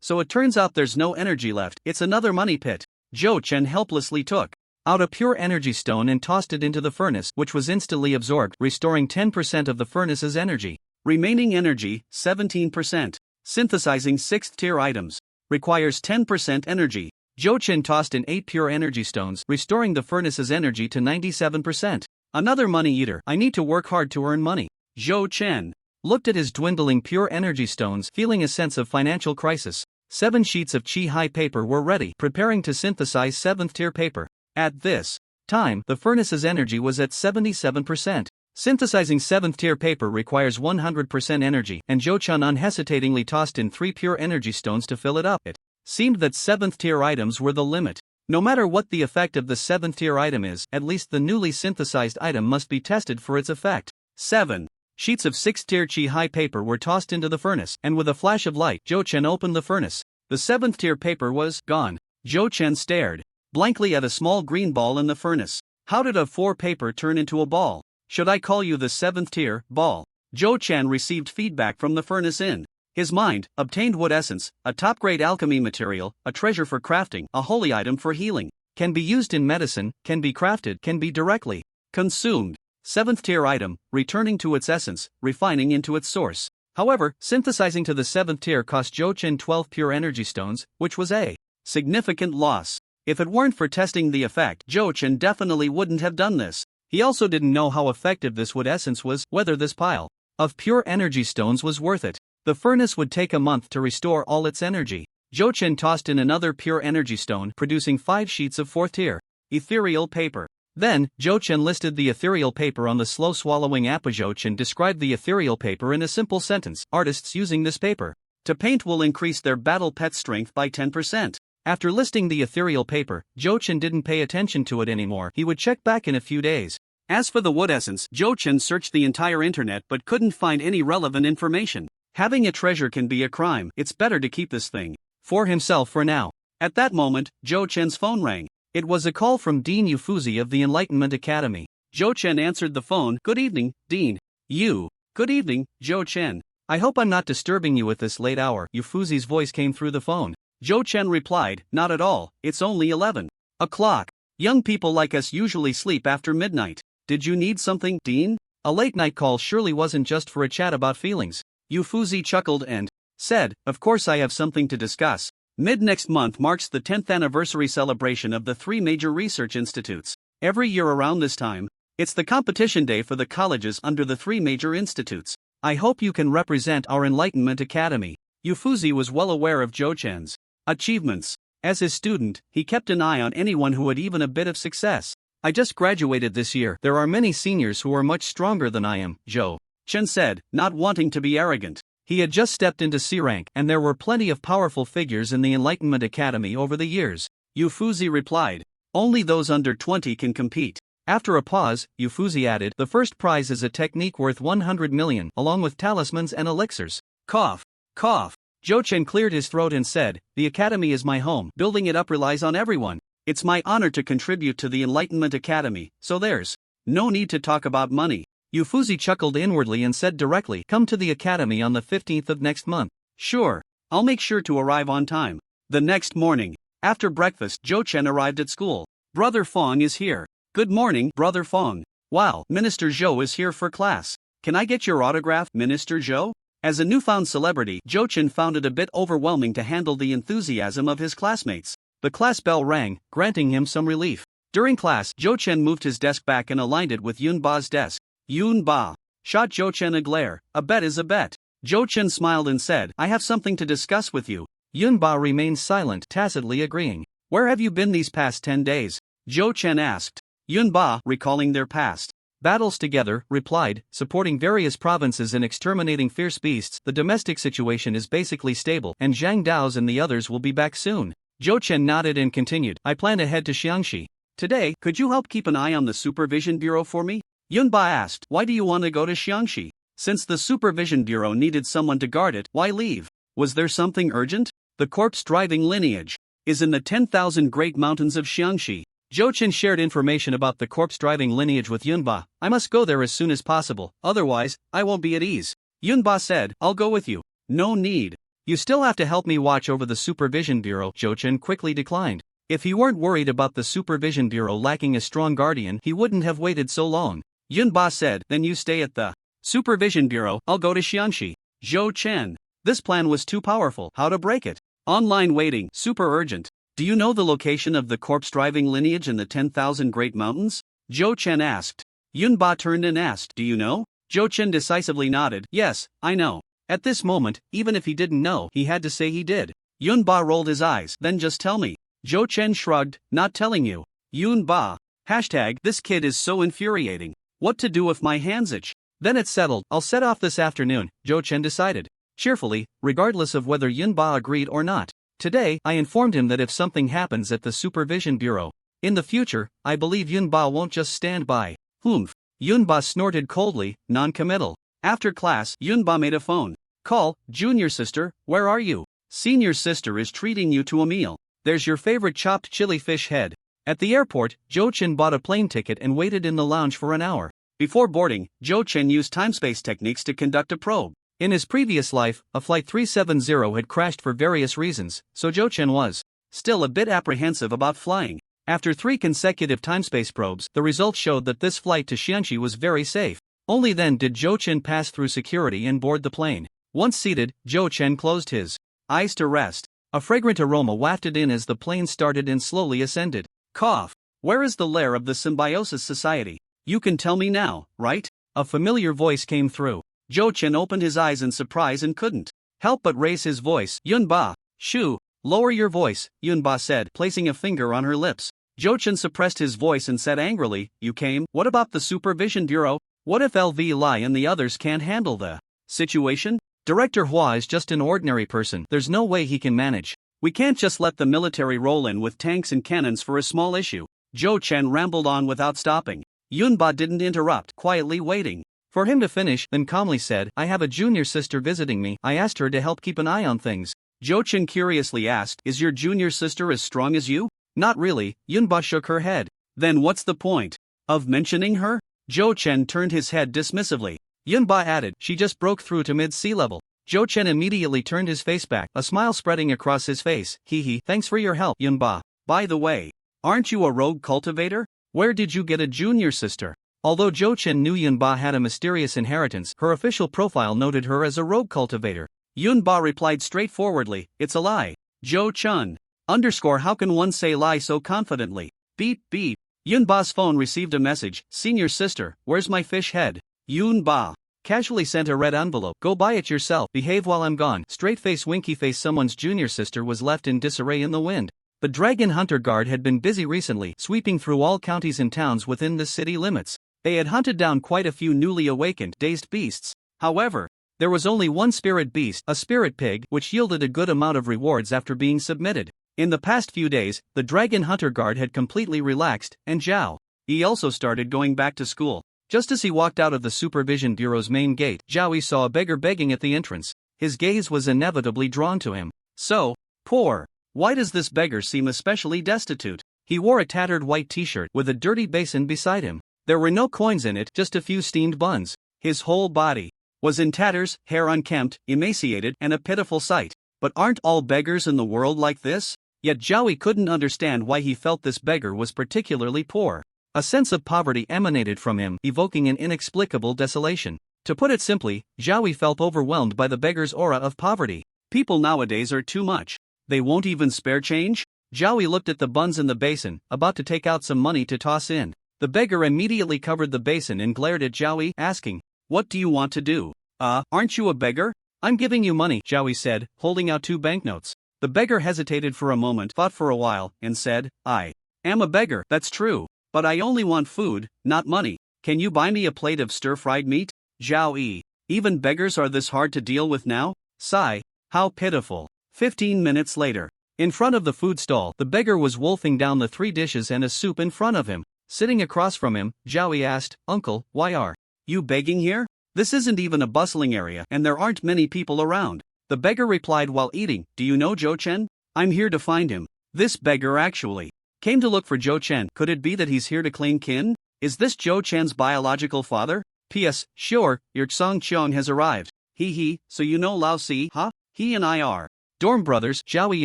So it turns out there's no energy left, it's another money pit. Zhou Chen helplessly took out a pure energy stone and tossed it into the furnace, which was instantly absorbed, restoring 10% of the furnace's energy. Remaining energy, 17%. Synthesizing 6th-tier items requires 10% energy. Zhou Chen tossed in 8 pure energy stones, restoring the furnace's energy to 97%. Another money eater. I need to work hard to earn money. Zhou Chen looked at his dwindling pure energy stones, feeling a sense of financial crisis. 7 sheets of Chi-Hai paper were ready, preparing to synthesize 7th-tier paper. At this time, the furnace's energy was at 77%. Synthesizing 7th-tier paper requires 100% energy, and Zhou Chen unhesitatingly tossed in 3 pure energy stones to fill it up. It seemed that 7th-tier items were the limit. No matter what the effect of the 7th-tier item is, at least the newly synthesized item must be tested for its effect. 7 sheets of 6th-tier Chi-Hai paper were tossed into the furnace, and with a flash of light, Zhou Chen opened the furnace. The 7th-tier paper was gone. Zhou Chen stared blankly at a small green ball in the furnace. How did a 4 paper turn into a ball? Should I call you the 7th-tier ball? Zhou Chen received feedback from the furnace in his mind. Obtained wood essence, a top-grade alchemy material, a treasure for crafting, a holy item for healing. Can be used in medicine, can be crafted, can be directly consumed. 7th-tier item, returning to its essence, refining into its source. However, synthesizing to the 7th tier cost Zhou Chen 12 pure energy stones, which was a significant loss. If it weren't for testing the effect, Zhou Chen definitely wouldn't have done this. He also didn't know how effective this wood essence was, whether this pile of pure energy stones was worth it. The furnace would take a month to restore all its energy. Zhou Chen tossed in another pure energy stone, producing 5 sheets of 4th tier ethereal paper. Then, Zhou Chen listed the ethereal paper on the slow-swallowing app. Zhou Chen described the ethereal paper in a simple sentence. Artists using this paper to paint will increase their battle pet strength by 10%. After listing the ethereal paper, Zhou Chen didn't pay attention to it anymore. He would check back in a few days. As for the wood essence, Zhou Chen searched the entire internet but couldn't find any relevant information. Having a treasure can be a crime. It's better to keep this thing for himself for now. At that moment, Zhou Chen's phone rang. It was a call from Dean Yufuzi of the Enlightenment Academy. Zhou Chen answered the phone. Good evening, Dean Yu. Good evening, Zhou Chen. I hope I'm not disturbing you at this late hour. Yufuzi's voice came through the phone. Zhou Chen replied, not at all, it's only 11 o'clock. Young people like us usually sleep after midnight. Did you need something, Dean? A late night call surely wasn't just for a chat about feelings. Yufuzi chuckled and said, of course I have something to discuss. Mid-next month marks the 10th anniversary celebration of the 3 major research institutes. Every year around this time, it's the competition day for the colleges under the 3 major institutes. I hope you can represent our Enlightenment Academy. Yufuzi was well aware of Zhou Chen's achievements. As his student, he kept an eye on anyone who had even a bit of success. I just graduated this year. There are many seniors who are much stronger than I am, Zhou Chen said, not wanting to be arrogant. He had just stepped into C rank, and there were plenty of powerful figures in the Enlightenment Academy over the years. Yufuzi replied, only those under 20 can compete. After a pause, Yufuzi added, the first prize is a technique worth 100 million, along with talismans and elixirs. Cough. Cough. Zhou Chen cleared his throat and said, the academy is my home. Building it up relies on everyone. It's my honor to contribute to the Enlightenment Academy, so there's no need to talk about money. Yufuzi chuckled inwardly and said directly, come to the academy on the 15th of next month. Sure. I'll make sure to arrive on time. The next morning, after breakfast, Zhou Chen arrived at school. Brother Fong is here. Good morning, Brother Fong. Wow, Minister Zhou is here for class. Can I get your autograph, Minister Zhou? As a newfound celebrity, Zhou Chen found it a bit overwhelming to handle the enthusiasm of his classmates. The class bell rang, granting him some relief. During class, Zhou Chen moved his desk back and aligned it with Yun Ba's desk. Yun Ba shot Zhou Chen a glare. A bet is a bet. Zhou Chen smiled and said, I have something to discuss with you. Yun Ba remained silent, tacitly agreeing. Where have you been these past 10 days? Zhou Chen asked. Yun Ba, recalling their past battles together, replied, supporting various provinces in exterminating fierce beasts. The domestic situation is basically stable, and Zhang Dao's and the others will be back soon. Zhou Chen nodded and continued, I plan to head to Xiangxi today. Could you help keep an eye on the Supervision Bureau for me? Yun Ba asked, why do you want to go to Xiangxi? Since the Supervision Bureau needed someone to guard it, why leave? Was there something urgent? The corpse-driving lineage. is in the 10,000 Great Mountains of Xiangxi. Zhou Chen shared information about the corpse-driving lineage with Yunba. I must go there as soon as possible, otherwise, I won't be at ease. Yunba said, I'll go with you. No need. You still have to help me watch over the Supervision Bureau. Zhou Chen quickly declined. If he weren't worried about the Supervision Bureau lacking a strong guardian, he wouldn't have waited so long. Yunba said, then you stay at the Supervision Bureau, I'll go to Xiangxi. Zhou Chen. This plan was too powerful. How to break it? Online waiting, super urgent. Do you know the location of the corpse-driving lineage in the 10,000 Great Mountains? Zhou Chen asked. Yunba turned and asked, do you know? Zhou Chen decisively nodded, yes, I know. At this moment, even if he didn't know, he had to say he did. Yunba rolled his eyes, then just tell me. Zhou Chen shrugged, not telling you. Yunba. Hashtag, this kid is so infuriating. What to do if my hands itch? Then it's settled, I'll set off this afternoon, Zhou Chen decided. Cheerfully, regardless of whether Yunba agreed or not. Today, I informed him that if something happens at the Supervision Bureau, in the future, I believe Yunba won't just stand by. Humph. Yunba snorted coldly, non-committal. After class, Yunba made a phone call. Junior sister, where are you? Senior sister is treating you to a meal. There's your favorite chopped chili fish head. At the airport, Zhou Chen bought a plane ticket and waited in the lounge for an hour. Before boarding, Zhou Chen used time-space techniques to conduct a probe. In his previous life, a Flight 370 had crashed for various reasons, so Zhou Chen was still a bit apprehensive about flying. After 3 consecutive time-space probes, the results showed that this flight to Xiangxi was very safe. Only then did Zhou Chen pass through security and board the plane. Once seated, Zhou Chen closed his eyes to rest. A fragrant aroma wafted in as the plane started and slowly ascended. Cough. Where is the lair of the Symbiosis Society? You can tell me now, right? A familiar voice came through. Zhou Chen opened his eyes in surprise and couldn't help but raise his voice. Yunba. Shoo. Lower your voice, Yunba said, placing a finger on her lips. Zhou Chen suppressed his voice and said angrily, you came? What about the Supervision Bureau? What if LV Lai and the others can't handle the situation? Director Hua is just an ordinary person, there's no way he can manage. We can't just let the military roll in with tanks and cannons for a small issue. Zhou Chen rambled on without stopping. Yunba didn't interrupt, quietly waiting for him to finish, then calmly said, I have a junior sister visiting me. I asked her to help keep an eye on things. Zhou Chen curiously asked, is your junior sister as strong as you? Not really, Yunba shook her head. Then what's the point of mentioning her? Zhou Chen turned his head dismissively. Yunba added, she just broke through to mid-sea level. Zhou Chen immediately turned his face back, a smile spreading across his face. Hee, thanks for your help, Yunba. By the way, aren't you a rogue cultivator? Where did you get a junior sister? Although Zhou Chen knew Yunba had a mysterious inheritance, her official profile noted her as a rogue cultivator. Yunba replied straightforwardly, it's a lie. Zhou Chen. How can one say lie so confidently? Beep beep. Yunba's phone received a message, senior sister, where's my fish head? Yunba casually sent a red envelope, go buy it yourself, behave while I'm gone. Straight face winky face. Someone's junior sister was left in disarray in the wind. The Dragon Hunter Guard had been busy recently, sweeping through all counties and towns within the city limits. They had hunted down quite a few newly awakened, dazed beasts. However, there was only one spirit beast, a spirit pig, which yielded a good amount of rewards after being submitted. In the past few days, the Dragon Hunter Guard had completely relaxed, and Zhao Yi also started going back to school. Just as he walked out of the Supervision Bureau's main gate, Zhao Yi saw a beggar begging at the entrance. His gaze was inevitably drawn to him. So poor. Why does this beggar seem especially destitute? He wore a tattered white t-shirt with a dirty basin beside him. There were no coins in it, just a few steamed buns. His whole body was in tatters, hair unkempt, emaciated, and a pitiful sight. But aren't all beggars in the world like this? Yet Zhao Yi couldn't understand why he felt this beggar was particularly poor. A sense of poverty emanated from him, evoking an inexplicable desolation. To put it simply, Zhao Yi felt overwhelmed by the beggar's aura of poverty. People nowadays are too much. They won't even spare change? Zhao Yi looked at the buns in the basin, about to take out some money to toss in. The beggar immediately covered the basin and glared at Zhao Yi, asking, what do you want to do? Aren't you a beggar? I'm giving you money, Zhao Yi said, holding out 2 banknotes. The beggar hesitated for a moment, thought for a while, and said, I am a beggar, that's true. But I only want food, not money. Can you buy me a plate of stir-fried meat? Zhao Yi. Even beggars are this hard to deal with now? Sigh. How pitiful. 15 minutes later. In front of the food stall, the beggar was wolfing down the 3 dishes and a soup in front of him. Sitting across from him, Zhao Yi asked, Uncle, why are you begging here? This isn't even a bustling area and there aren't many people around. The beggar replied while eating, do you know Zhou Chen? I'm here to find him. This beggar actually came to look for Zhou Chen. Could it be that he's here to claim kin? Is this Zhou Chen's biological father? P.S. Sure, your Xiang Qiong has arrived. He, so you know Lao Si, huh? He and I are dorm brothers. Zhao Yi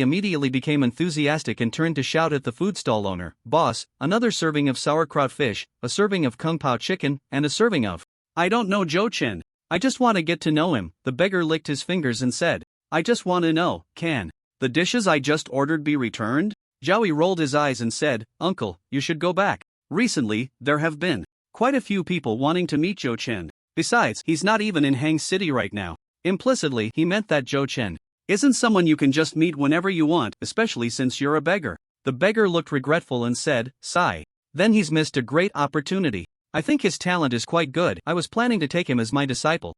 immediately became enthusiastic and turned to shout at the food stall owner, "Boss, another serving of sauerkraut fish, a serving of kung pao chicken, and a serving of..." "I don't know Zhou Chen. I just want to get to know him." The beggar licked his fingers and said, "I just want to know, can the dishes I just ordered be returned?" Zhao Yi rolled his eyes and said, "Uncle, you should go back. Recently, there have been quite a few people wanting to meet Zhou Chen. Besides, he's not even in Hang City right now." Implicitly, he meant that Zhou Chen isn't someone you can just meet whenever you want, especially since you're a beggar. The beggar looked regretful and said, "Sigh. Then he's missed a great opportunity. I think his talent is quite good. I was planning to take him as my disciple."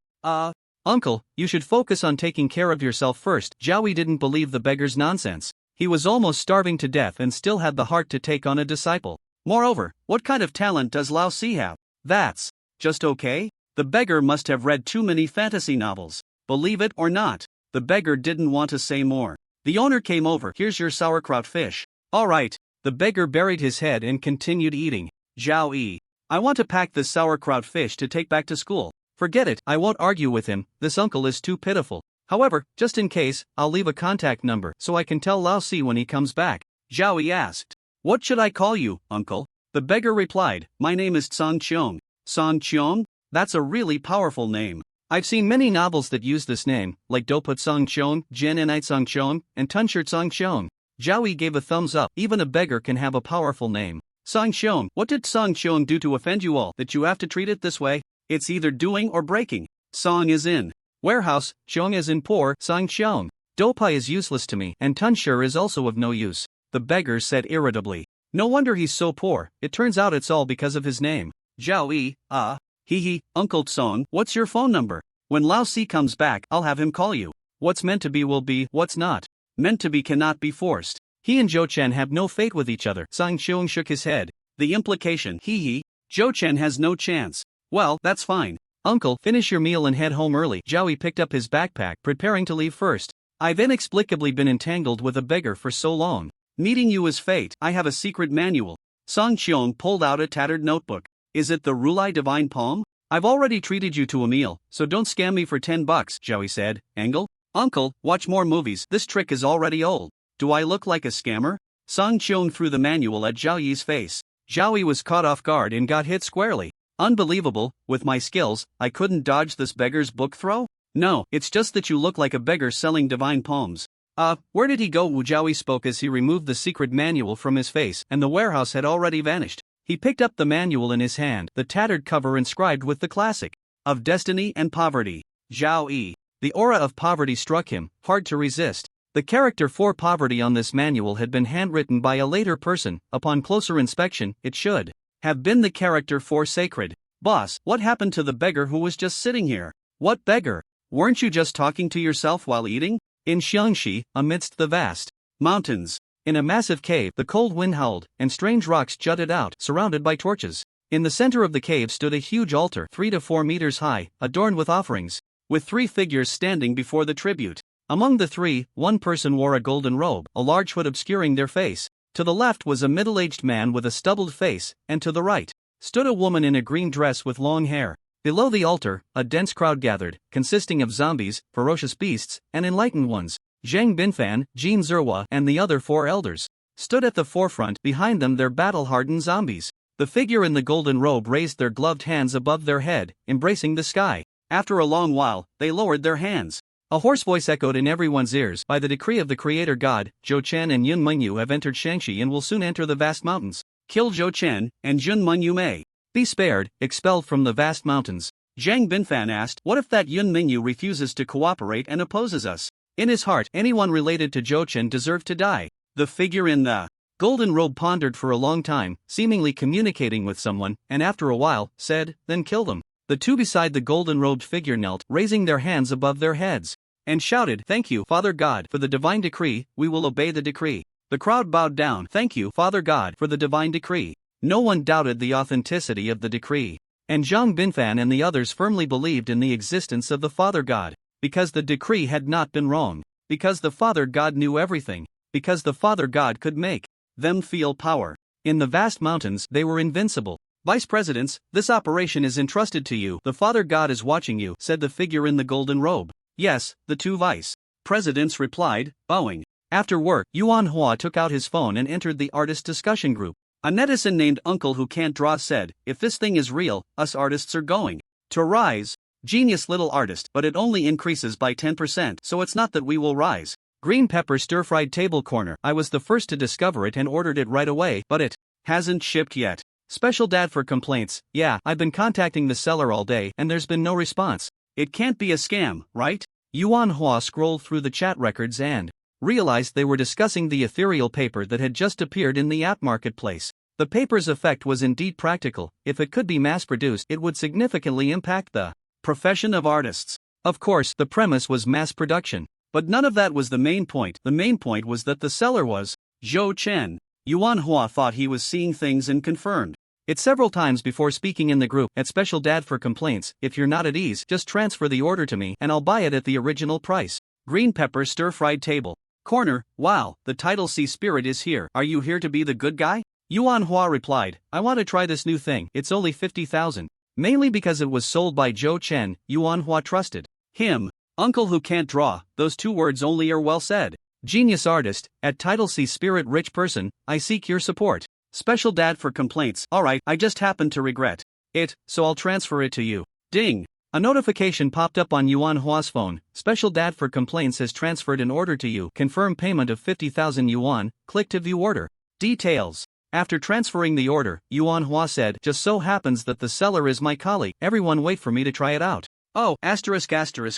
Uncle, you should focus on taking care of yourself first." Zhao Yi didn't believe the beggar's nonsense. He was almost starving to death and still had the heart to take on a disciple. Moreover, what kind of talent does Lao Si have? That's just okay? The beggar must have read too many fantasy novels. Believe it or not, the beggar didn't want to say more. The owner came over. "Here's your sauerkraut fish." "Alright." The beggar buried his head and continued eating. "Zhao Yi, I want to pack this sauerkraut fish to take back to school." "Forget it, I won't argue with him, this uncle is too pitiful. However, just in case, I'll leave a contact number so I can tell Lao Si when he comes back." Zhao Yi asked, "What should I call you, uncle?" The beggar replied, "My name is Tsang Qiong." Tsang Qiong? That's a really powerful name. I've seen many novels that use this name, like Doput Tsang Qiong, Jin and I Tsang Qiong, and Tunshir Tsang Qiong. Zhao Yi gave a thumbs up. Even a beggar can have a powerful name. "Tsang Qiong, what did Tsang Qiong do to offend you all that you have to treat it this way? It's either doing or breaking. Tsang is in warehouse, Qiong is in poor. Tsang Qiong. Dopai is useless to me, and Tunshir is also of no use," the beggar said irritably. "No wonder he's so poor. It turns out it's all because of his name." Zhao Yi, Uncle Tsong, what's your phone number? When Lao Si comes back, I'll have him call you. What's meant to be will be, what's not meant to be cannot be forced. He and Zhou Chen have no fate with each other." Tsang Qiong shook his head. The implication, Zhou Chen has no chance. "Well, that's fine. Uncle, finish your meal and head home early." Zhao Yi picked up his backpack, preparing to leave first. "I've inexplicably been entangled with a beggar for so long. Meeting you is fate. I have a secret manual." Tsang Qiong pulled out a tattered notebook. "Is it the Rulai Divine Palm? I've already treated you to a meal, so don't scam me for $10, Zhao Yi said. "Angle? Uncle, watch more movies. This trick is already old. Do I look like a scammer?" Tsang Qiong threw the manual at Zhao Yi's face. Zhao Yi was caught off guard and got hit squarely. "Unbelievable, with my skills, I couldn't dodge this beggar's book throw?" "No, it's just that you look like a beggar selling divine palms." Where did he go?" Wu Zhao spoke as he removed the secret manual from his face, and the warehouse had already vanished. He picked up the manual in his hand, the tattered cover inscribed with the classic of destiny and poverty. Zhao Yi. The aura of poverty struck him, hard to resist. The character for poverty on this manual had been handwritten by a later person. Upon closer inspection, it should have been the character for sacred. "Boss, what happened to the beggar who was just sitting here?" "What beggar? Weren't you just talking to yourself while eating?" In Xiangxi, amidst the vast mountains, in a massive cave, the cold wind howled, and strange rocks jutted out, surrounded by torches. In the center of the cave stood a huge altar, 3 to 4 meters high, adorned with offerings, with 3 figures standing before the tribute. Among the 3, one person wore a golden robe, a large hood obscuring their face. To the left was a middle-aged man with a stubbled face, and to the right stood a woman in a green dress with long hair. Below the altar, a dense crowd gathered, consisting of zombies, ferocious beasts, and enlightened ones. Zhang Binfan, Jin Zerhua, and the other 4 elders stood at the forefront, behind them their battle-hardened zombies. The figure in the golden robe raised their gloved hands above their head, embracing the sky. After a long while, they lowered their hands. A hoarse voice echoed in everyone's ears. "By the decree of the Creator God, Zhou Chen and Yun Mengyu have entered Xiangxi and will soon enter the vast mountains. Kill Zhou Chen, and Yun Mengyu may be spared, expelled from the vast mountains." Zhang Binfan asked, "What if that Yun Mengyu refuses to cooperate and opposes us?" In his heart, anyone related to Zhou Chen deserved to die. The figure in the golden robe pondered for a long time, seemingly communicating with someone, and after a while, said, "Then kill them." The 2 beside the golden-robed figure knelt, raising their hands above their heads, and shouted, "Thank you, Father God, for the divine decree, we will obey the decree." The crowd bowed down. "Thank you, Father God, for the divine decree." No one doubted the authenticity of the decree, and Zhang Binfan and the others firmly believed in the existence of the Father God, because the decree had not been wrong, because the Father God knew everything. because the Father God could make them feel power. In the vast mountains, they were invincible. Vice Presidents, this operation is entrusted to you. The Father God is watching you, said the figure in the golden robe. Yes, the two Vice Presidents replied, bowing. After work, Yuan Hua took out his phone and entered the artist discussion group. A netizen named Uncle Who Can't Draw said, if this thing is real, us artists are going to rise. Genius little artist, but it only increases by 10%, so it's not that we will rise. Green pepper stir-fried table corner. I was the first to discover it and ordered it right away, but it hasn't shipped yet. Special dad for complaints. Yeah, I've been contacting the seller all day and there's been no response. It can't be a scam, right? Yuan Hua scrolled through the chat records and realized they were discussing the ethereal paper that had just appeared in the app marketplace. The paper's effect was indeed practical. If it could be mass-produced, it would significantly impact the profession of artists. Of course, the premise was mass production. But none of that was the main point. The main point was that the seller was Zhou Chen. Yuan Hua thought he was seeing things and confirmed it several times before speaking in the group. At Special Dad for complaints, if you're not at ease, just transfer the order to me and I'll buy it at the original price. Green pepper stir-fried table corner. Wow, the title C Spirit is here. Are you here to be the good guy? Yuan Hua replied, I want to try this new thing. It's only 50,000. Mainly because it was sold by Zhou Chen, Yuan Hua trusted him. Uncle Who Can't Draw, those two words only are well said. Genius artist, at title C Spirit rich person, I seek your support. Special dad for complaints. Alright, I just happen to regret it, so I'll transfer it to you. Ding! A notification popped up on Yuan Hua's phone. Special dad for complaints has transferred an order to you. Confirm payment of 50,000 yuan. Click to view order. Details. After transferring the order, Yuan Hua said, just so happens that the seller is my colleague. Everyone wait for me to try it out. Oh, asterisk,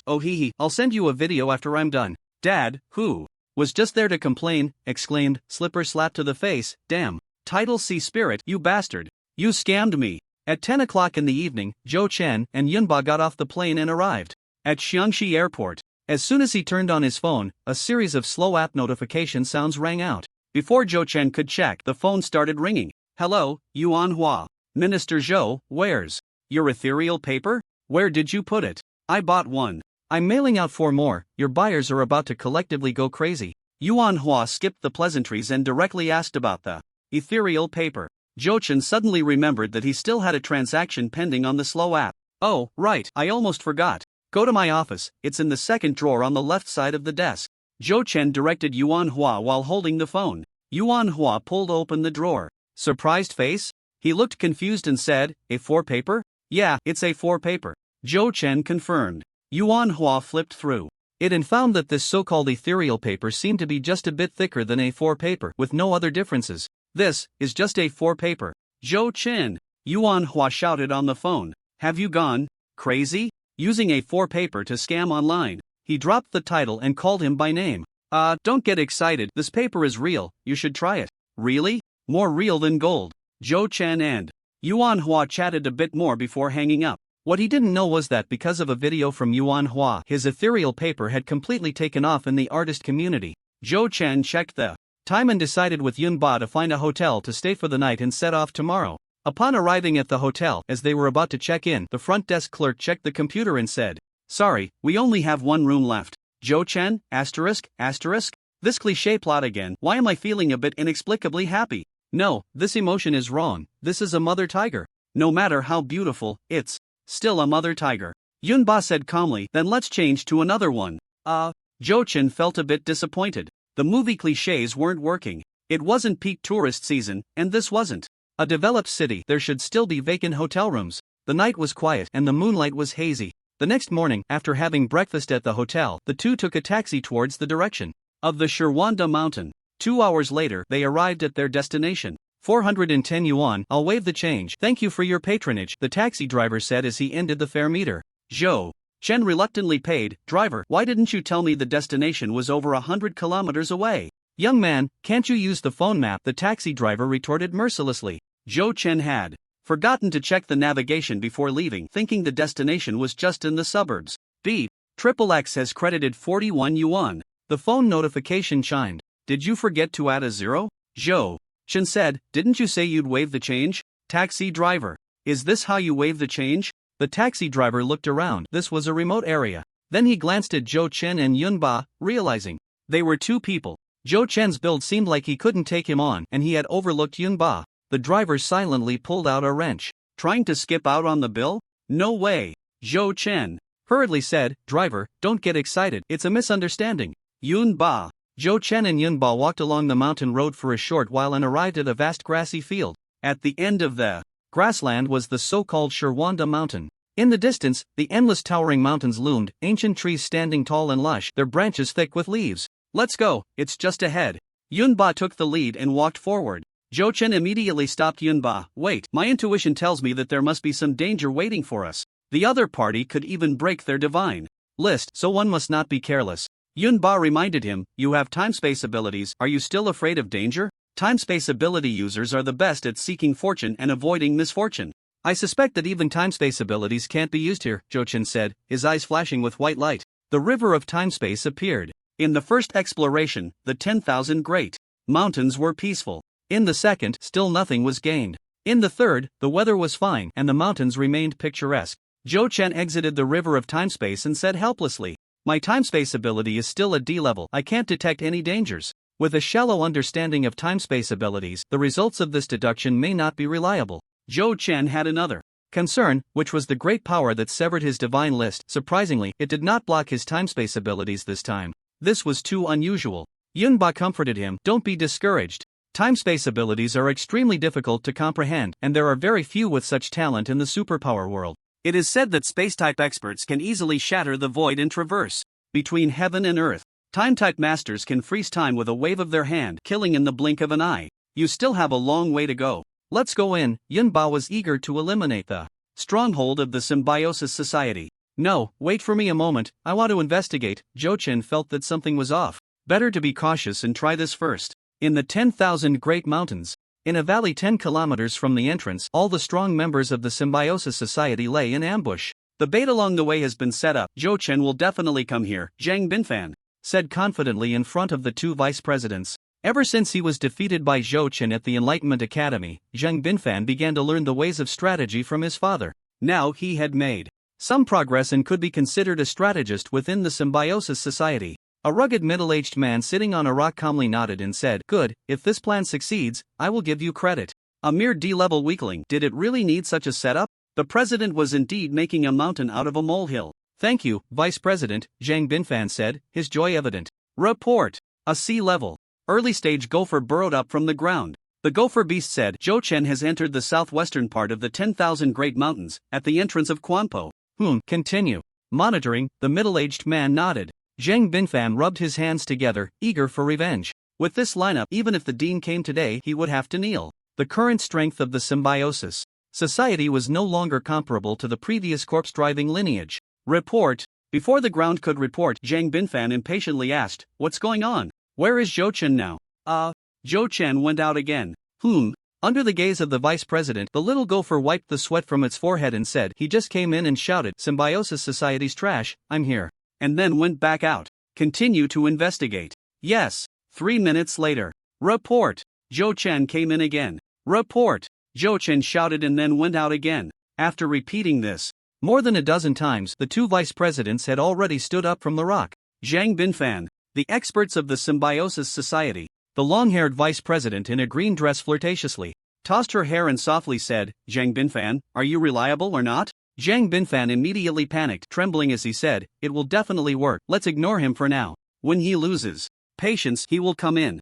oh hee, I'll send you a video after I'm done. Dad, who was just there to complain, exclaimed, slipper slap to the face, damn. Title C Spirit, you bastard. You scammed me. At 10 o'clock in the evening, Zhou Chen and Yunba got off the plane and arrived at Xiangxi Airport. As soon as he turned on his phone, a series of slow app notification sounds rang out. Before Zhou Chen could check, the phone started ringing. Hello, Yuan Hua. Minister Zhou, where's your ethereal paper? Where did you put it? I bought one. I'm mailing out 4 more. Your buyers are about to collectively go crazy. Yuan Hua skipped the pleasantries and directly asked about the ethereal paper. Zhou Chen suddenly remembered that he still had a transaction pending on the slow app. Oh, right, I almost forgot. Go to my office, it's in the second drawer on the left side of the desk. Zhou Chen directed Yuan Hua while holding the phone. Yuan Hua pulled open the drawer. Surprised face? He looked confused and said, A4 paper? Yeah, it's A4 paper. Zhou Chen confirmed. Yuan Hua flipped through it and found that this so-called ethereal paper seemed to be just a bit thicker than A4 paper, with no other differences. This is just A4 paper. Zhou Chen, Yuan Hua shouted on the phone. Have you gone crazy? Using A4 paper to scam online. He dropped the title and called him by name. Don't get excited, this paper is real, you should try it. Really? More real than gold. Zhou Chen and Yuan Hua chatted a bit more before hanging up. What he didn't know was that because of a video from Yuan Hua, his ethereal paper had completely taken off in the artist community. Zhou Chen checked the time and decided with Yunba to find a hotel to stay for the night and set off tomorrow. Upon arriving at the hotel, as they were about to check in, the front desk clerk checked the computer and said, Sorry, we only have 1 room left. Zhou Chen, asterisk. This cliché plot again. Why am I feeling a bit inexplicably happy? No, this emotion is wrong. This is a mother tiger. No matter how beautiful, it's still a mother tiger. Yunba said calmly, then let's change to another one. Zhou Chen felt a bit disappointed. The movie clichés weren't working. It wasn't peak tourist season, and this wasn't a developed city. There should still be vacant hotel rooms. The night was quiet and the moonlight was hazy. The next morning, after having breakfast at the hotel, the two took a taxi towards the direction of the Shirwanda mountain. 2 hours later, they arrived at their destination. 410 yuan, I'll waive the change. Thank you for your patronage, the taxi driver said as he ended the fare meter. Zhou Chen reluctantly paid. Driver, why didn't you tell me the destination was over 100 kilometers away? Young man, can't you use the phone map? The taxi driver retorted mercilessly. Zhou Chen had forgotten to check the navigation before leaving, thinking the destination was just in the suburbs. Beep. XXX has credited 41 yuan. The phone notification chimed. Did you forget to add a 0? Zhou Chen said, didn't you say you'd waive the change? Taxi driver. Is this how you waive the change? The taxi driver looked around. This was a remote area. Then he glanced at Zhou Chen and Yunba, realizing they were 2 people Zhou Chen's build seemed like he couldn't take him on, and he had overlooked Yunba. The driver silently pulled out a wrench. Trying to skip out on the bill? No way. Zhou Chen hurriedly said, "Driver, don't get excited, it's a misunderstanding." Yunba. Zhou Chen and Yunba walked along the mountain road for a short while and arrived at a vast grassy field. At the end of the grassland was the so-called Shirwanda Mountain. In the distance, the endless towering mountains loomed, ancient trees standing tall and lush, their branches thick with leaves. "Let's go, it's just ahead." Yunba took the lead and walked forward. Zhou Chen immediately stopped Yunba. "Wait, my intuition tells me that there must be some danger waiting for us. The other party could even break their divine list, so one must not be careless." Yunba reminded him, "You have time-space abilities, are you still afraid of danger?" Time-space ability users are the best at seeking fortune and avoiding misfortune. "I suspect that even time-space abilities can't be used here," Zhou Chen said, his eyes flashing with white light. The river of time-space appeared. In the first exploration, the 10,000 great mountains were peaceful. In the second, still nothing was gained. In the third, the weather was fine and the mountains remained picturesque. Zhou Chen exited the river of time-space and said helplessly, "My time-space ability is still at D level, I can't detect any dangers." With a shallow understanding of time-space abilities, the results of this deduction may not be reliable. Zhou Chen had another concern, which was the great power that severed his divine list. Surprisingly, it did not block his time-space abilities this time. This was too unusual. Yunba comforted him, "Don't be discouraged. Time-space abilities are extremely difficult to comprehend, and there are very few with such talent in the superpower world. It is said that space-type experts can easily shatter the void and traverse between heaven and earth. Time-type masters can freeze time with a wave of their hand, killing in the blink of an eye. You still have a long way to go. Let's go in." Yunba was eager to eliminate the stronghold of the Symbiosis Society. "No, wait for me a moment, I want to investigate." Zhou Chen felt that something was off. Better to be cautious and try this first. In the 10,000 Great Mountains, in a valley 10 kilometers from the entrance, all the strong members of the Symbiosis Society lay in ambush. "The bait along the way has been set up. Zhou Chen will definitely come here," Zhang Binfan said confidently in front of the two vice presidents. Ever since he was defeated by Zhou Chen at the Enlightenment Academy, Zhang Binfan began to learn the ways of strategy from his father. Now he had made some progress and could be considered a strategist within the Symbiosis Society. A rugged middle-aged man sitting on a rock calmly nodded and said, "Good, if this plan succeeds, I will give you credit." A mere D-level weakling, did it really need such a setup? The president was indeed making a mountain out of a molehill. "Thank you, Vice President," Zhang Binfan said, his joy evident. Report. A sea-level early-stage gopher burrowed up from the ground. The gopher beast said, "Zhou Chen has entered the southwestern part of the 10,000 Great Mountains, at the entrance of Quanpo." Continue. Monitoring, the middle-aged man nodded. Zhang Binfan rubbed his hands together, eager for revenge. With this lineup, even if the dean came today, he would have to kneel. The current strength of the Symbiosis Society was no longer comparable to the previous corpse-driving lineage. Report. Before the ground could report, Zhang Binfan impatiently asked, "What's going on? Where is Zhou Chen now?" Zhou Chen went out again. Under the gaze of the vice president, the little gopher wiped the sweat from its forehead and said, "He just came in and shouted, 'Symbiosis Society's trash, I'm here.' And then went back out. Continue to investigate." "Yes." 3 minutes later. Report. Zhou Chen came in again. Report. Zhou Chen shouted and then went out again. After repeating this more than a dozen times, the two vice presidents had already stood up from the rock. Zhang Binfan, the experts of the Symbiosis Society. The long-haired vice president in a green dress flirtatiously tossed her hair and softly said, "Zhang Binfan, are you reliable or not?" Zhang Binfan immediately panicked, trembling as he said, "It will definitely work, let's ignore him for now. When he loses patience, he will come in."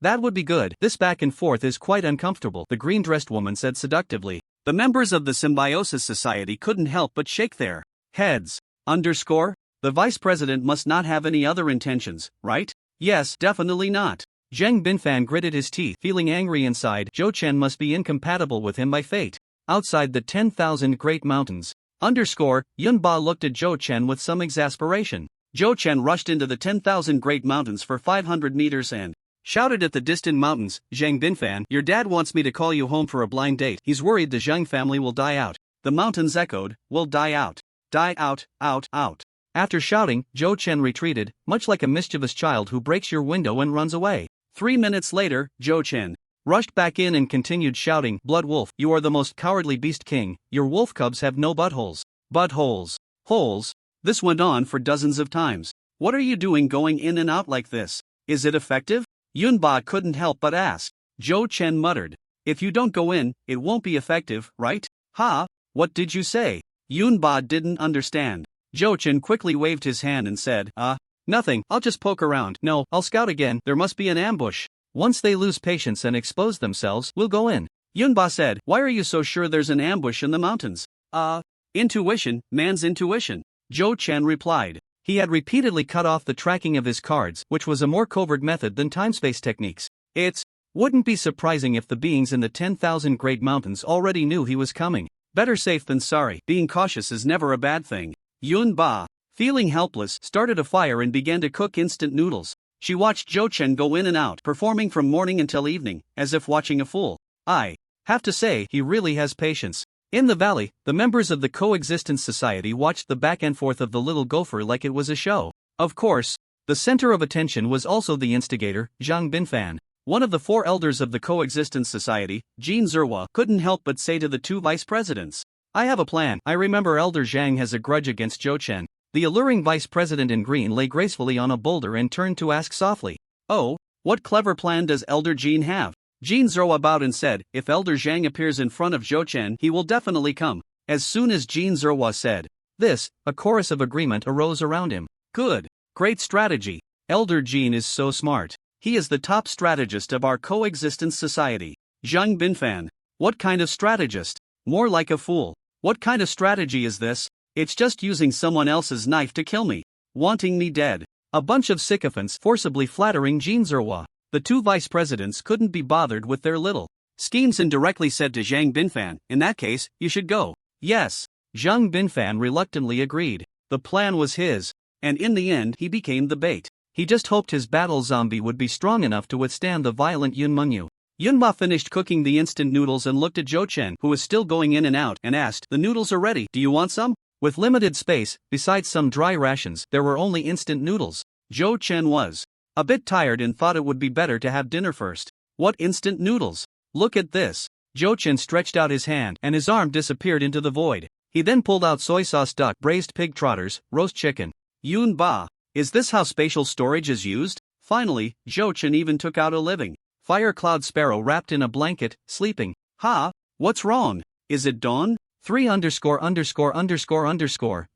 That would be good. This back and forth is quite uncomfortable," the green-dressed woman said seductively. The members of the Symbiosis Society couldn't help but shake their heads. The vice president must not have any other intentions, right? Yes, definitely not. Zhang Binfan gritted his teeth, feeling angry inside. Zhou Chen must be incompatible with him by fate. Outside the 10,000 Great Mountains. Yunba looked at Zhou Chen with some exasperation. Zhou Chen rushed into the 10,000 Great Mountains for 500 meters and shouted at the distant mountains, "Zhang Binfan, your dad wants me to call you home for a blind date. He's worried the Zhang family will die out." The mountains echoed, "Will die out. Die out, out, out." After shouting, Zhou Chen retreated, much like a mischievous child who breaks your window and runs away. 3 minutes later, Zhou Chen rushed back in and continued shouting, "Blood wolf, you are the most cowardly beast king. Your wolf cubs have no buttholes." Buttholes. Holes. This went on for dozens of times. "What are you doing going in and out like this? Is it effective? Yunba couldn't help but ask. Zhou Chen muttered. If you don't go in, it won't be effective, right? Ha? What did you say? Yunba didn't understand. Zhou Chen quickly waved his hand and said, nothing, I'll just poke around. No, I'll scout again, there must be an ambush. Once they lose patience and expose themselves, we'll go in. Yunba said, why are you so sure there's an ambush in the mountains? Intuition, man's intuition. Zhou Chen replied. He had repeatedly cut off the tracking of his cards, which was a more covert method than time-space techniques. Wouldn't be surprising if the beings in the 10,000 Great Mountains already knew he was coming. Better safe than sorry. Being cautious is never a bad thing. Yunba, feeling helpless, started a fire and began to cook instant noodles. She watched Zhou Chen go in and out, performing from morning until evening, as if watching a fool. I have to say, he really has patience. In the valley, the members of the Coexistence Society watched the back and forth of the little gopher like it was a show. Of course, the center of attention was also the instigator, Zhang Binfan. One of the 4 elders of the Coexistence Society, Jin Zerhua, couldn't help but say to the 2 vice presidents, I have a plan. I remember Elder Zhang has a grudge against Zhou Chen. The alluring vice president in green lay gracefully on a boulder and turned to ask softly, oh, what clever plan does Elder Jin have? Jin Zerhua bowed and said, if Elder Zhang appears in front of Zhou Chen, he will definitely come. As soon as Jin Zerhua said this, a chorus of agreement arose around him. Good. Great strategy. Elder Jin is so smart. He is the top strategist of our Coexistence Society. Zhang Binfan. What kind of strategist? More like a fool. What kind of strategy is this? It's just using someone else's knife to kill me. Wanting me dead. A bunch of sycophants forcibly flattering Jin Zerhua. The 2 vice presidents couldn't be bothered with their little schemes and directly said to Zhang Binfan, in that case, you should go. Yes. Zhang Binfan reluctantly agreed. The plan was his. And in the end he became the bait. He just hoped his battle zombie would be strong enough to withstand the violent Yun Mengyu. Yunba finished cooking the instant noodles and looked at Zhou Chen, who was still going in and out, and asked, the noodles are ready, do you want some? With limited space, besides some dry rations, there were only instant noodles. Zhou Chen was a bit tired and thought it would be better to have dinner first. What instant noodles? Look at this. Zhou Chen stretched out his hand and his arm disappeared into the void. He then pulled out soy sauce duck, braised pig trotters, roast chicken. Yunba. Is this how spatial storage is used? Finally, Zhou Chen even took out a living fire cloud sparrow wrapped in a blanket, sleeping. Ha? What's wrong? Is it dawn? 3______.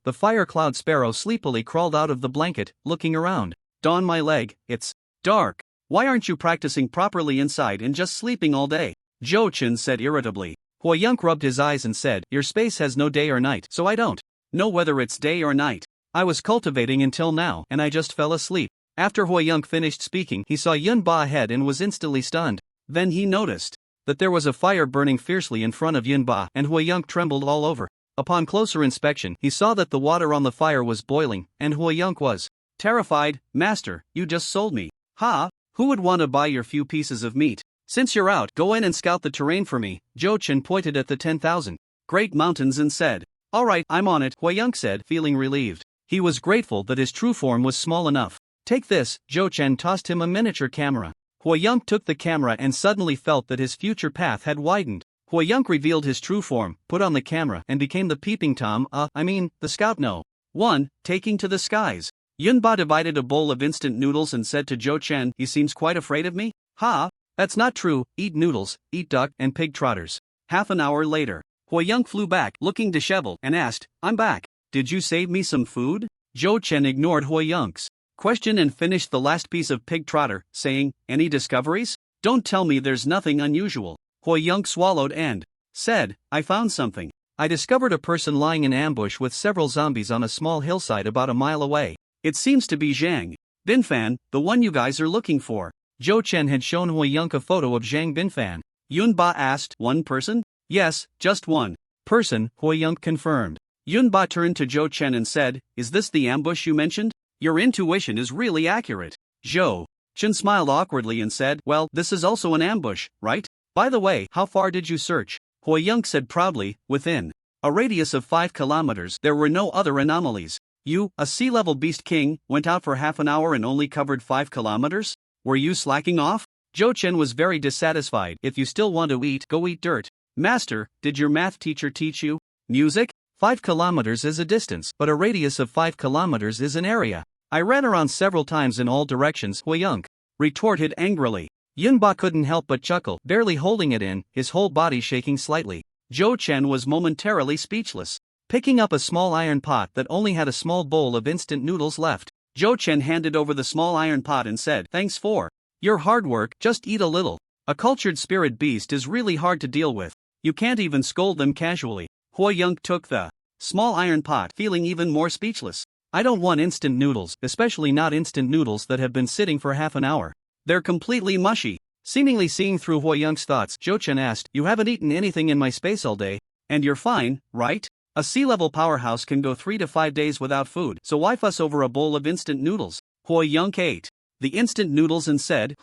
The fire cloud sparrow sleepily crawled out of the blanket, looking around. Dawn my leg, it's dark. Why aren't you practicing properly inside and just sleeping all day? Zhou Chen said irritably. Huang Yukai rubbed his eyes and said, your space has no day or night, so I don't know whether it's day or night. I was cultivating until now and I just fell asleep. After Huang Yukai finished speaking, he saw Yunba ahead and was instantly stunned. Then he noticed that there was a fire burning fiercely in front of Yunba, and Huang Yukai trembled all over. Upon closer inspection, he saw that the water on the fire was boiling, and Huang Yukai was terrified. Master, you just sold me. Ha? Who would want to buy your few pieces of meat? Since you're out, go in and scout the terrain for me. Zhou Chen pointed at the 10,000 Great Mountains and said, all right, I'm on it, Huang Yukai said, feeling relieved. He was grateful that his true form was small enough. Take this. Zhou Chen tossed him a miniature camera. Huang Yukai took the camera and suddenly felt that his future path had widened. Huang Yukai revealed his true form, put on the camera, and became the peeping Tom, the scout. No. 1. Taking to the skies. Yunba divided a bowl of instant noodles and said to Zhou Chen, he seems quite afraid of me? Ha? That's not true. Eat noodles, eat duck, and pig trotters. Half an hour later, Huang Yukai flew back, looking disheveled, and asked, I'm back. Did you save me some food? Zhou Chen ignored Huang Yukai's question and finished the last piece of pig trotter, saying, any discoveries? Don't tell me there's nothing unusual. Huang Yukai swallowed and said, I found something. I discovered a person lying in ambush with several zombies on a small hillside about a mile away. It seems to be Zhang Binfan, the one you guys are looking for. Zhou Chen had shown Huang Yukai a photo of Zhang Binfan. Yunba asked, one person? Yes, just one person, Huang Yukai confirmed. Yunba turned to Zhou Chen and said, is this the ambush you mentioned? Your intuition is really accurate. Zhou Chen smiled awkwardly and said, well, this is also an ambush, right? By the way, how far did you search? Huang Yukai said proudly, within a radius of 5 kilometers there were no other anomalies. You, a sea-level beast king, went out for half an hour and only covered 5 kilometers? Were you slacking off? Zhou Chen was very dissatisfied. If you still want to eat, go eat dirt. Master, did your math teacher teach you music? 5 kilometers is a distance, but a radius of 5 kilometers is an area. I ran around several times in all directions, Huang Yukai retorted angrily. Yunba couldn't help but chuckle, barely holding it in, his whole body shaking slightly. Zhou Chen was momentarily speechless. Picking up a small iron pot that only had a small bowl of instant noodles left, Zhou Chen handed over the small iron pot and said, "Thanks for your hard work, just eat a little. A cultured spirit beast is really hard to deal with. You can't even scold them casually." Huang Yukai took the small iron pot, feeling even more speechless. "I don't want instant noodles, especially not instant noodles that have been sitting for half an hour. They're completely mushy." Seemingly seeing through Huang Yukai's thoughts, Zhou Chen asked, "You haven't eaten anything in my space all day, and you're fine, right? A sea-level powerhouse can go 3 to 5 days without food, so why fuss over a bowl of instant noodles?" Huang Yukai ate the instant noodles and said,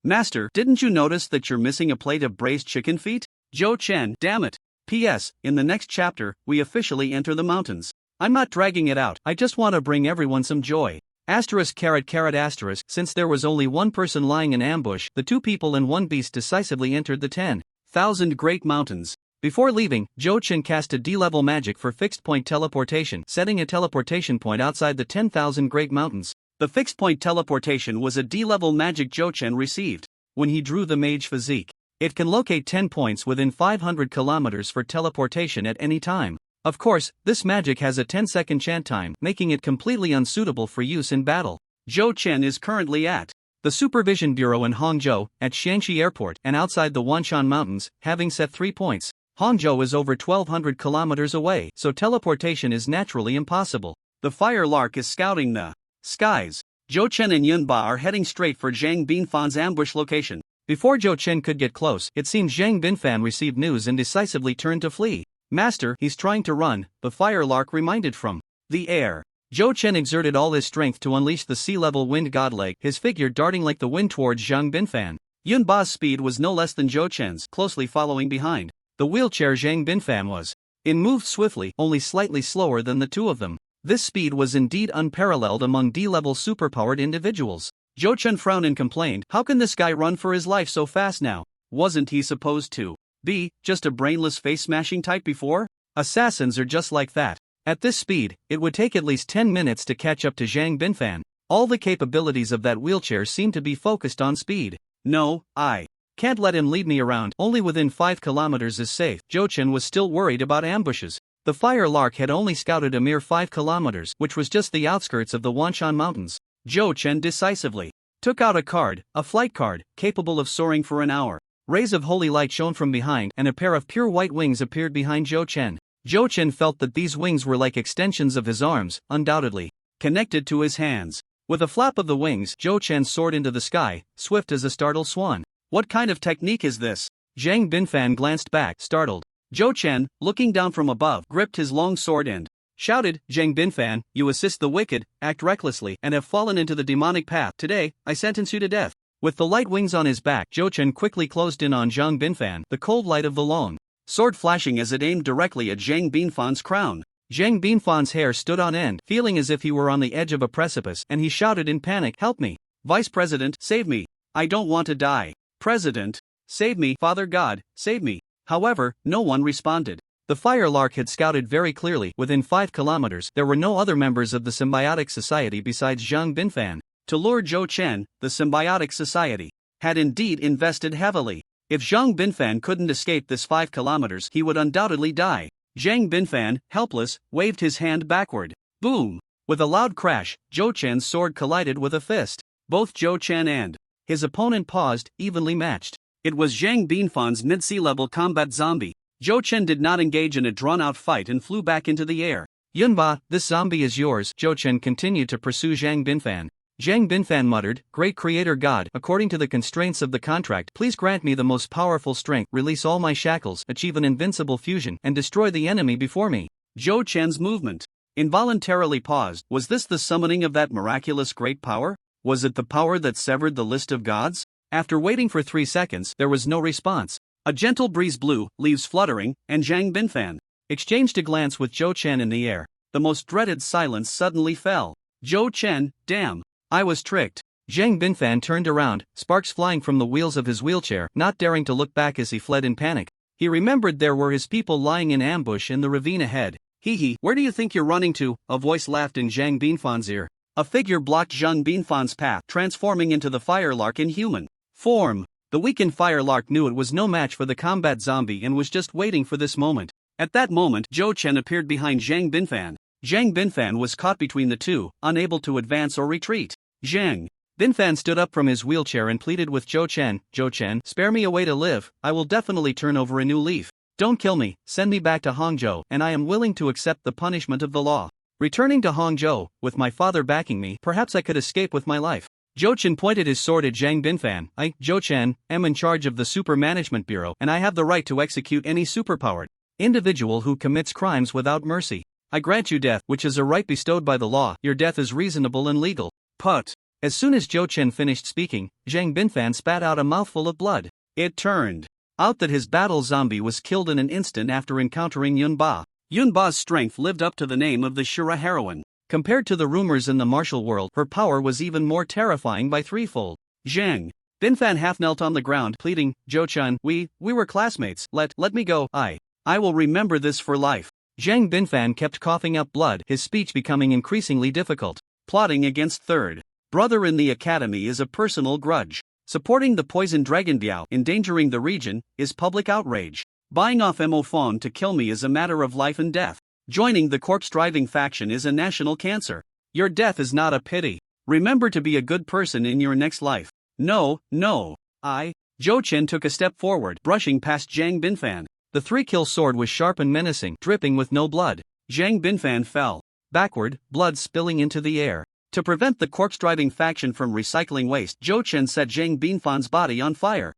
Master, didn't you notice that you're missing a plate of braised chicken feet?" Zhou Chen, damn it. P.S. In the next chapter, we officially enter the mountains. I'm not dragging it out, I just want to bring everyone some joy. Since there was only one person lying in ambush, the 2 people and 1 beast decisively entered the 10,000 Great Mountains. Before leaving, Zhou Chen cast a D-level magic for fixed-point teleportation, setting a teleportation point outside the 10,000 Great Mountains. The fixed-point teleportation was a D-level magic Zhou Chen received when he drew the mage physique. It can locate 10 points within 500 kilometers for teleportation at any time. Of course, this magic has a 10-second chant time, making it completely unsuitable for use in battle. Zhou Chen is currently at the Supervision Bureau in Hangzhou, at Xiangxi Airport, and outside the Wanshan Mountains, having set 3 points. Hangzhou is over 1,200 kilometers away, so teleportation is naturally impossible. The Fire Lark is scouting the skies. Zhou Chen and Yunba are heading straight for Zhang Binfan's ambush location. Before Zhou Chen could get close, it seems Zhang Binfan received news and decisively turned to flee. "Master, he's trying to run," the Fire Lark reminded from the air. Zhou Chen exerted all his strength to unleash the sea-level wind godleg, his figure darting like the wind towards Zhang Binfan. Yunba's speed was no less than Zhou Chen's, closely following behind. The wheelchair Zhang Binfan was in moved swiftly, only slightly slower than the 2 of them. This speed was indeed unparalleled among D-level superpowered individuals. Zhou Chen frowned and complained, "How can this guy run for his life so fast now? Wasn't he supposed to be just a brainless face-smashing type before? Assassins are just like that." At this speed, it would take at least 10 minutes to catch up to Zhang Binfan. All the capabilities of that wheelchair seem to be focused on speed. "No, I can't let him lead me around. Only within 5 kilometers is safe." Zhou Chen was still worried about ambushes. The Fire Lark had only scouted a mere 5 kilometers, which was just the outskirts of the Wanshan Mountains. Zhou Chen decisively took out a flight card, capable of soaring for an hour. Rays of holy light shone from behind, and a pair of pure white wings appeared behind Zhou Chen. Zhou Chen felt that these wings were like extensions of his arms, undoubtedly connected to his hands. With a flap of the wings, Zhou Chen soared into the sky, swift as a startled swan. "What kind of technique is this?" Zhang Binfan glanced back, startled. Zhou Chen, looking down from above, gripped his long sword and shouted, "Zhang Binfan, you assist the wicked, act recklessly, and have fallen into the demonic path. Today, I sentence you to death." With the light wings on his back, Zhou Chen quickly closed in on Zhang Binfan, the cold light of the long sword flashing as it aimed directly at Zhang Binfan's crown. Zhang Binfan's hair stood on end, feeling as if he were on the edge of a precipice, and he shouted in panic, "Help me! Vice President, save me! I don't want to die! President, save me! Father God, save me!" However, no one responded. The Fire Lark had scouted very clearly. Within 5 kilometers, there were no other members of the Symbiotic Society besides Zhang Binfan. To lure Zhou Chen, the Symbiotic Society had indeed invested heavily. If Zhang Binfan couldn't escape this 5 kilometers, he would undoubtedly die. Zhang Binfan, helpless, waved his hand backward. Boom! With a loud crash, Zhou Chen's sword collided with a fist. Both Zhou Chen and his opponent paused, evenly matched. It was Zhang Binfan's mid-sea level combat zombie. Zhou Chen did not engage in a drawn-out fight and flew back into the air. "Yunba, this zombie is yours." Zhou Chen continued to pursue Zhang Binfan. Zhang Binfan muttered, "Great Creator God, according to the constraints of the contract, please grant me the most powerful strength, release all my shackles, achieve an invincible fusion, and destroy the enemy before me." Zhou Chen's movement involuntarily paused. Was this the summoning of that miraculous great power? Was it the power that severed the list of gods? After waiting for 3 seconds, there was no response. A gentle breeze blew, leaves fluttering, and Zhang Binfan exchanged a glance with Zhou Chen in the air. The most dreaded silence suddenly fell. Zhou Chen, damn! I was tricked. Zhang Binfan turned around, sparks flying from the wheels of his wheelchair, not daring to look back as he fled in panic. He remembered there were his people lying in ambush in the ravine ahead. "Hee hee, where do you think you're running to?" a voice laughed in Zhang Binfan's ear. A figure blocked Xiang Binfan's path, transforming into the firelark in human form. The weakened firelark knew it was no match for the combat zombie and was just waiting for this moment. At that moment, Zhou Chen appeared behind Xiang Binfan. Xiang Binfan was caught between the two, unable to advance or retreat. Xiang Binfan stood up from his wheelchair and pleaded with Zhou Chen, spare me a way to live, I will definitely turn over a new leaf. Don't kill me, send me back to Hangzhou, and I am willing to accept the punishment of the law. Returning to Hangzhou, with my father backing me, perhaps I could escape with my life. Zhou Chen pointed his sword at Xiang Binfan. I, Zhou Chen, am in charge of the Super Management Bureau, and I have the right to execute any superpowered individual who commits crimes without mercy. I grant you death, which is a right bestowed by the law. Your death is reasonable and legal. But as soon as Zhou Chen finished speaking, Xiang Binfan spat out a mouthful of blood. It turned out that his battle zombie was killed in an instant after encountering Yunba. Yunba's strength lived up to the name of the Shura heroine. Compared to the rumors in the martial world, her power was even more terrifying by threefold. Xiang Binfan half knelt on the ground, pleading, Zhou Chen, we were classmates, let me go, I will remember this for life. Xiang Binfan kept coughing up blood, his speech becoming increasingly difficult. Plotting against third brother in the academy is a personal grudge. Supporting the poison dragon Biao, endangering the region, is public outrage. Buying off Mo Fong to kill me is a matter of life and death. Joining the corpse-driving faction is a national cancer. Your death is not a pity. Remember to be a good person in your next life. No. Zhou Chen took a step forward, brushing past Xiang Binfan. The three-kill sword was sharp and menacing, dripping with no blood. Xiang Binfan fell backward, blood spilling into the air. To prevent the corpse-driving faction from recycling waste, Zhou Chen set Xiang Binfan's body on fire.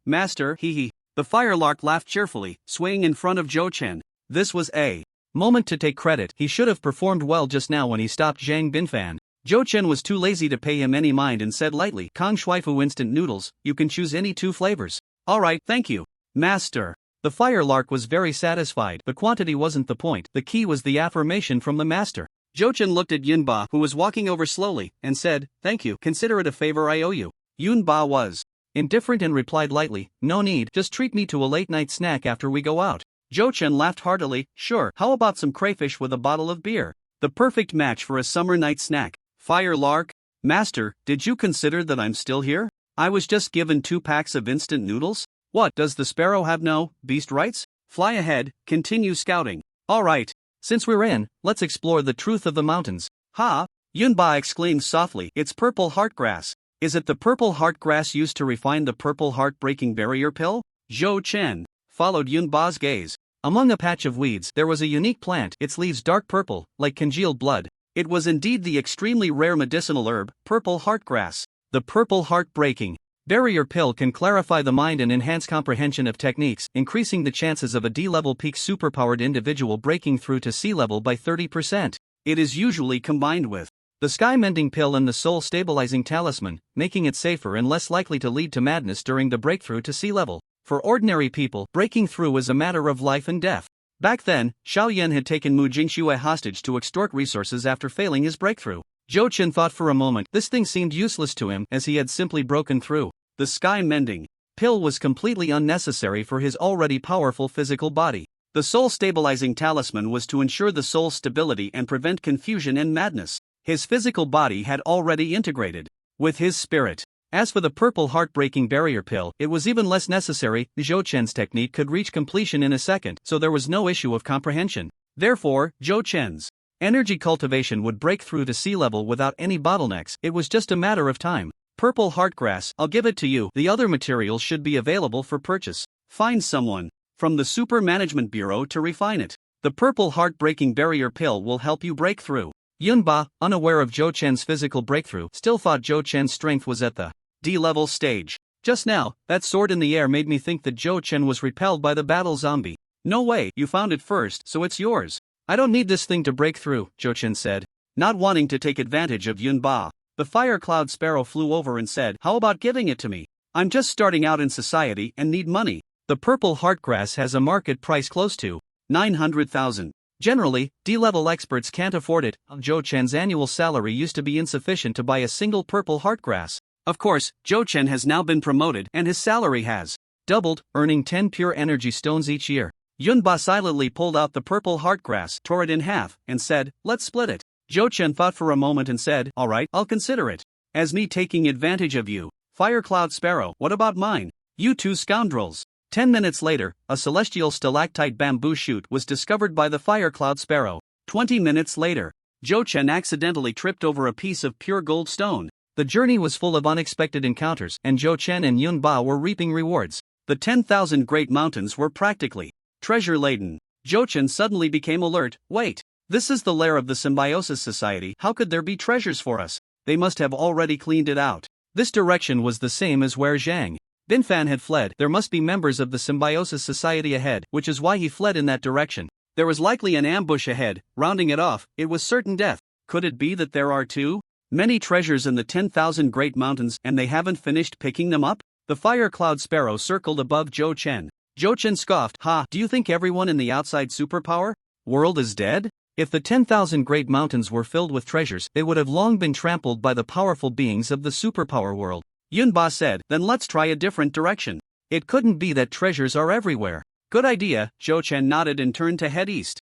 Master, The firelark laughed cheerfully, swaying in front of Zhou Chen. This was a moment to take credit. He should have performed well just now when he stopped Xiang Binfan. Zhou Chen was too lazy to pay him any mind and said lightly, Kang Shuifu instant noodles, you can choose any 2 flavors. Alright, thank you, Master. The firelark was very satisfied. The quantity wasn't the point, the key was the affirmation from the master. Zhou Chen looked at Yunba, who was walking over slowly, and said, thank you, consider it a favor I owe you. Yunba was indifferent and replied lightly, no need, just treat me to a late-night snack after we go out. Zhou Chen laughed heartily, sure, how about some crayfish with a bottle of beer? The perfect match for a summer night snack. Firelark? Master, did you consider that I'm still here? I was just given 2 packs of instant noodles? What, does the sparrow have no beast rights? Fly ahead, continue scouting. Alright. Since we're in, let's explore the truth of the mountains. Ha! Yunba exclaimed softly, it's purple heart grass. Is it the purple heart grass used to refine the purple heart-breaking barrier pill? Zhou Chen followed Yunba's gaze. Among a patch of weeds, there was a unique plant, its leaves dark purple, like congealed blood. It was indeed the extremely rare medicinal herb, purple heart grass. The purple heart-breaking barrier pill can clarify the mind and enhance comprehension of techniques, increasing the chances of a D-level peak superpowered individual breaking through to C-level by 30%. It is usually combined with the sky-mending pill and the soul-stabilizing talisman, making it safer and less likely to lead to madness during the breakthrough to C-level. For ordinary people, breaking through is a matter of life and death. Back then, Xiao Yan had taken Mu Jingxue hostage to extort resources after failing his breakthrough. Zhou Chen thought for a moment. This thing seemed useless to him, as he had simply broken through. The sky-mending pill was completely unnecessary for his already powerful physical body. The soul-stabilizing talisman was to ensure the soul's stability and prevent confusion and madness. His physical body had already integrated with his spirit. As for the purple heart-breaking barrier pill, it was even less necessary. Zhou Chen's technique could reach completion in a second, so there was no issue of comprehension. Therefore, Zhou Chen's energy cultivation would break through to sea level without any bottlenecks. It was just a matter of time. Purple heartgrass, I'll give it to you. The other materials should be available for purchase. Find someone from the Super Management Bureau to refine it. The purple heart-breaking barrier pill will help you break through. Yunba, unaware of Zhou Chen's physical breakthrough, still thought Zhou Chen's strength was at the D-level stage. Just now, that sword in the air made me think that Zhou Chen was repelled by the battle zombie. No way, you found it first, so it's yours. I don't need this thing to break through, Zhou Chen said, not wanting to take advantage of Yunba. The fire cloud sparrow flew over and said, how about giving it to me? I'm just starting out in society and need money. The purple heartgrass has a market price close to 900,000. Generally, D-level experts can't afford it. Zhou Chen's annual salary used to be insufficient to buy a single purple heartgrass. Of course, Zhou Chen has now been promoted and his salary has doubled, earning 10 pure energy stones each year. Yunba silently pulled out the purple heartgrass, tore it in half, and said, let's split it. Zhou Chen thought for a moment and said, alright, I'll consider it. As me taking advantage of you. Fire Cloud Sparrow, what about mine? You two scoundrels. 10 minutes later, a celestial stalactite bamboo shoot was discovered by the Fire Cloud Sparrow. 20 minutes later, Zhou Chen accidentally tripped over a piece of pure gold stone. The journey was full of unexpected encounters, and Zhou Chen and Yun Ba were reaping rewards. The 10,000 Great Mountains were practically treasure-laden. Zhou Chen suddenly became alert. Wait, this is the lair of the Symbiosis Society. How could there be treasures for us? They must have already cleaned it out. This direction was the same as where Zhang Binfan had fled. There must be members of the Symbiosis Society ahead, which is why he fled in that direction. There was likely an ambush ahead. Rounding it off, it was certain death. Could it be that there are too many treasures in the 10,000 Great Mountains and they haven't finished picking them up? The Fire Cloud Sparrow circled above Zhou Chen. Zhou Chen scoffed, ha, do you think everyone in the outside superpower world is dead? If the 10,000 Great Mountains were filled with treasures, they would have long been trampled by the powerful beings of the superpower world. Yun Ba said, then let's try a different direction. It couldn't be that treasures are everywhere. Good idea, Zhou Chen nodded and turned to head east.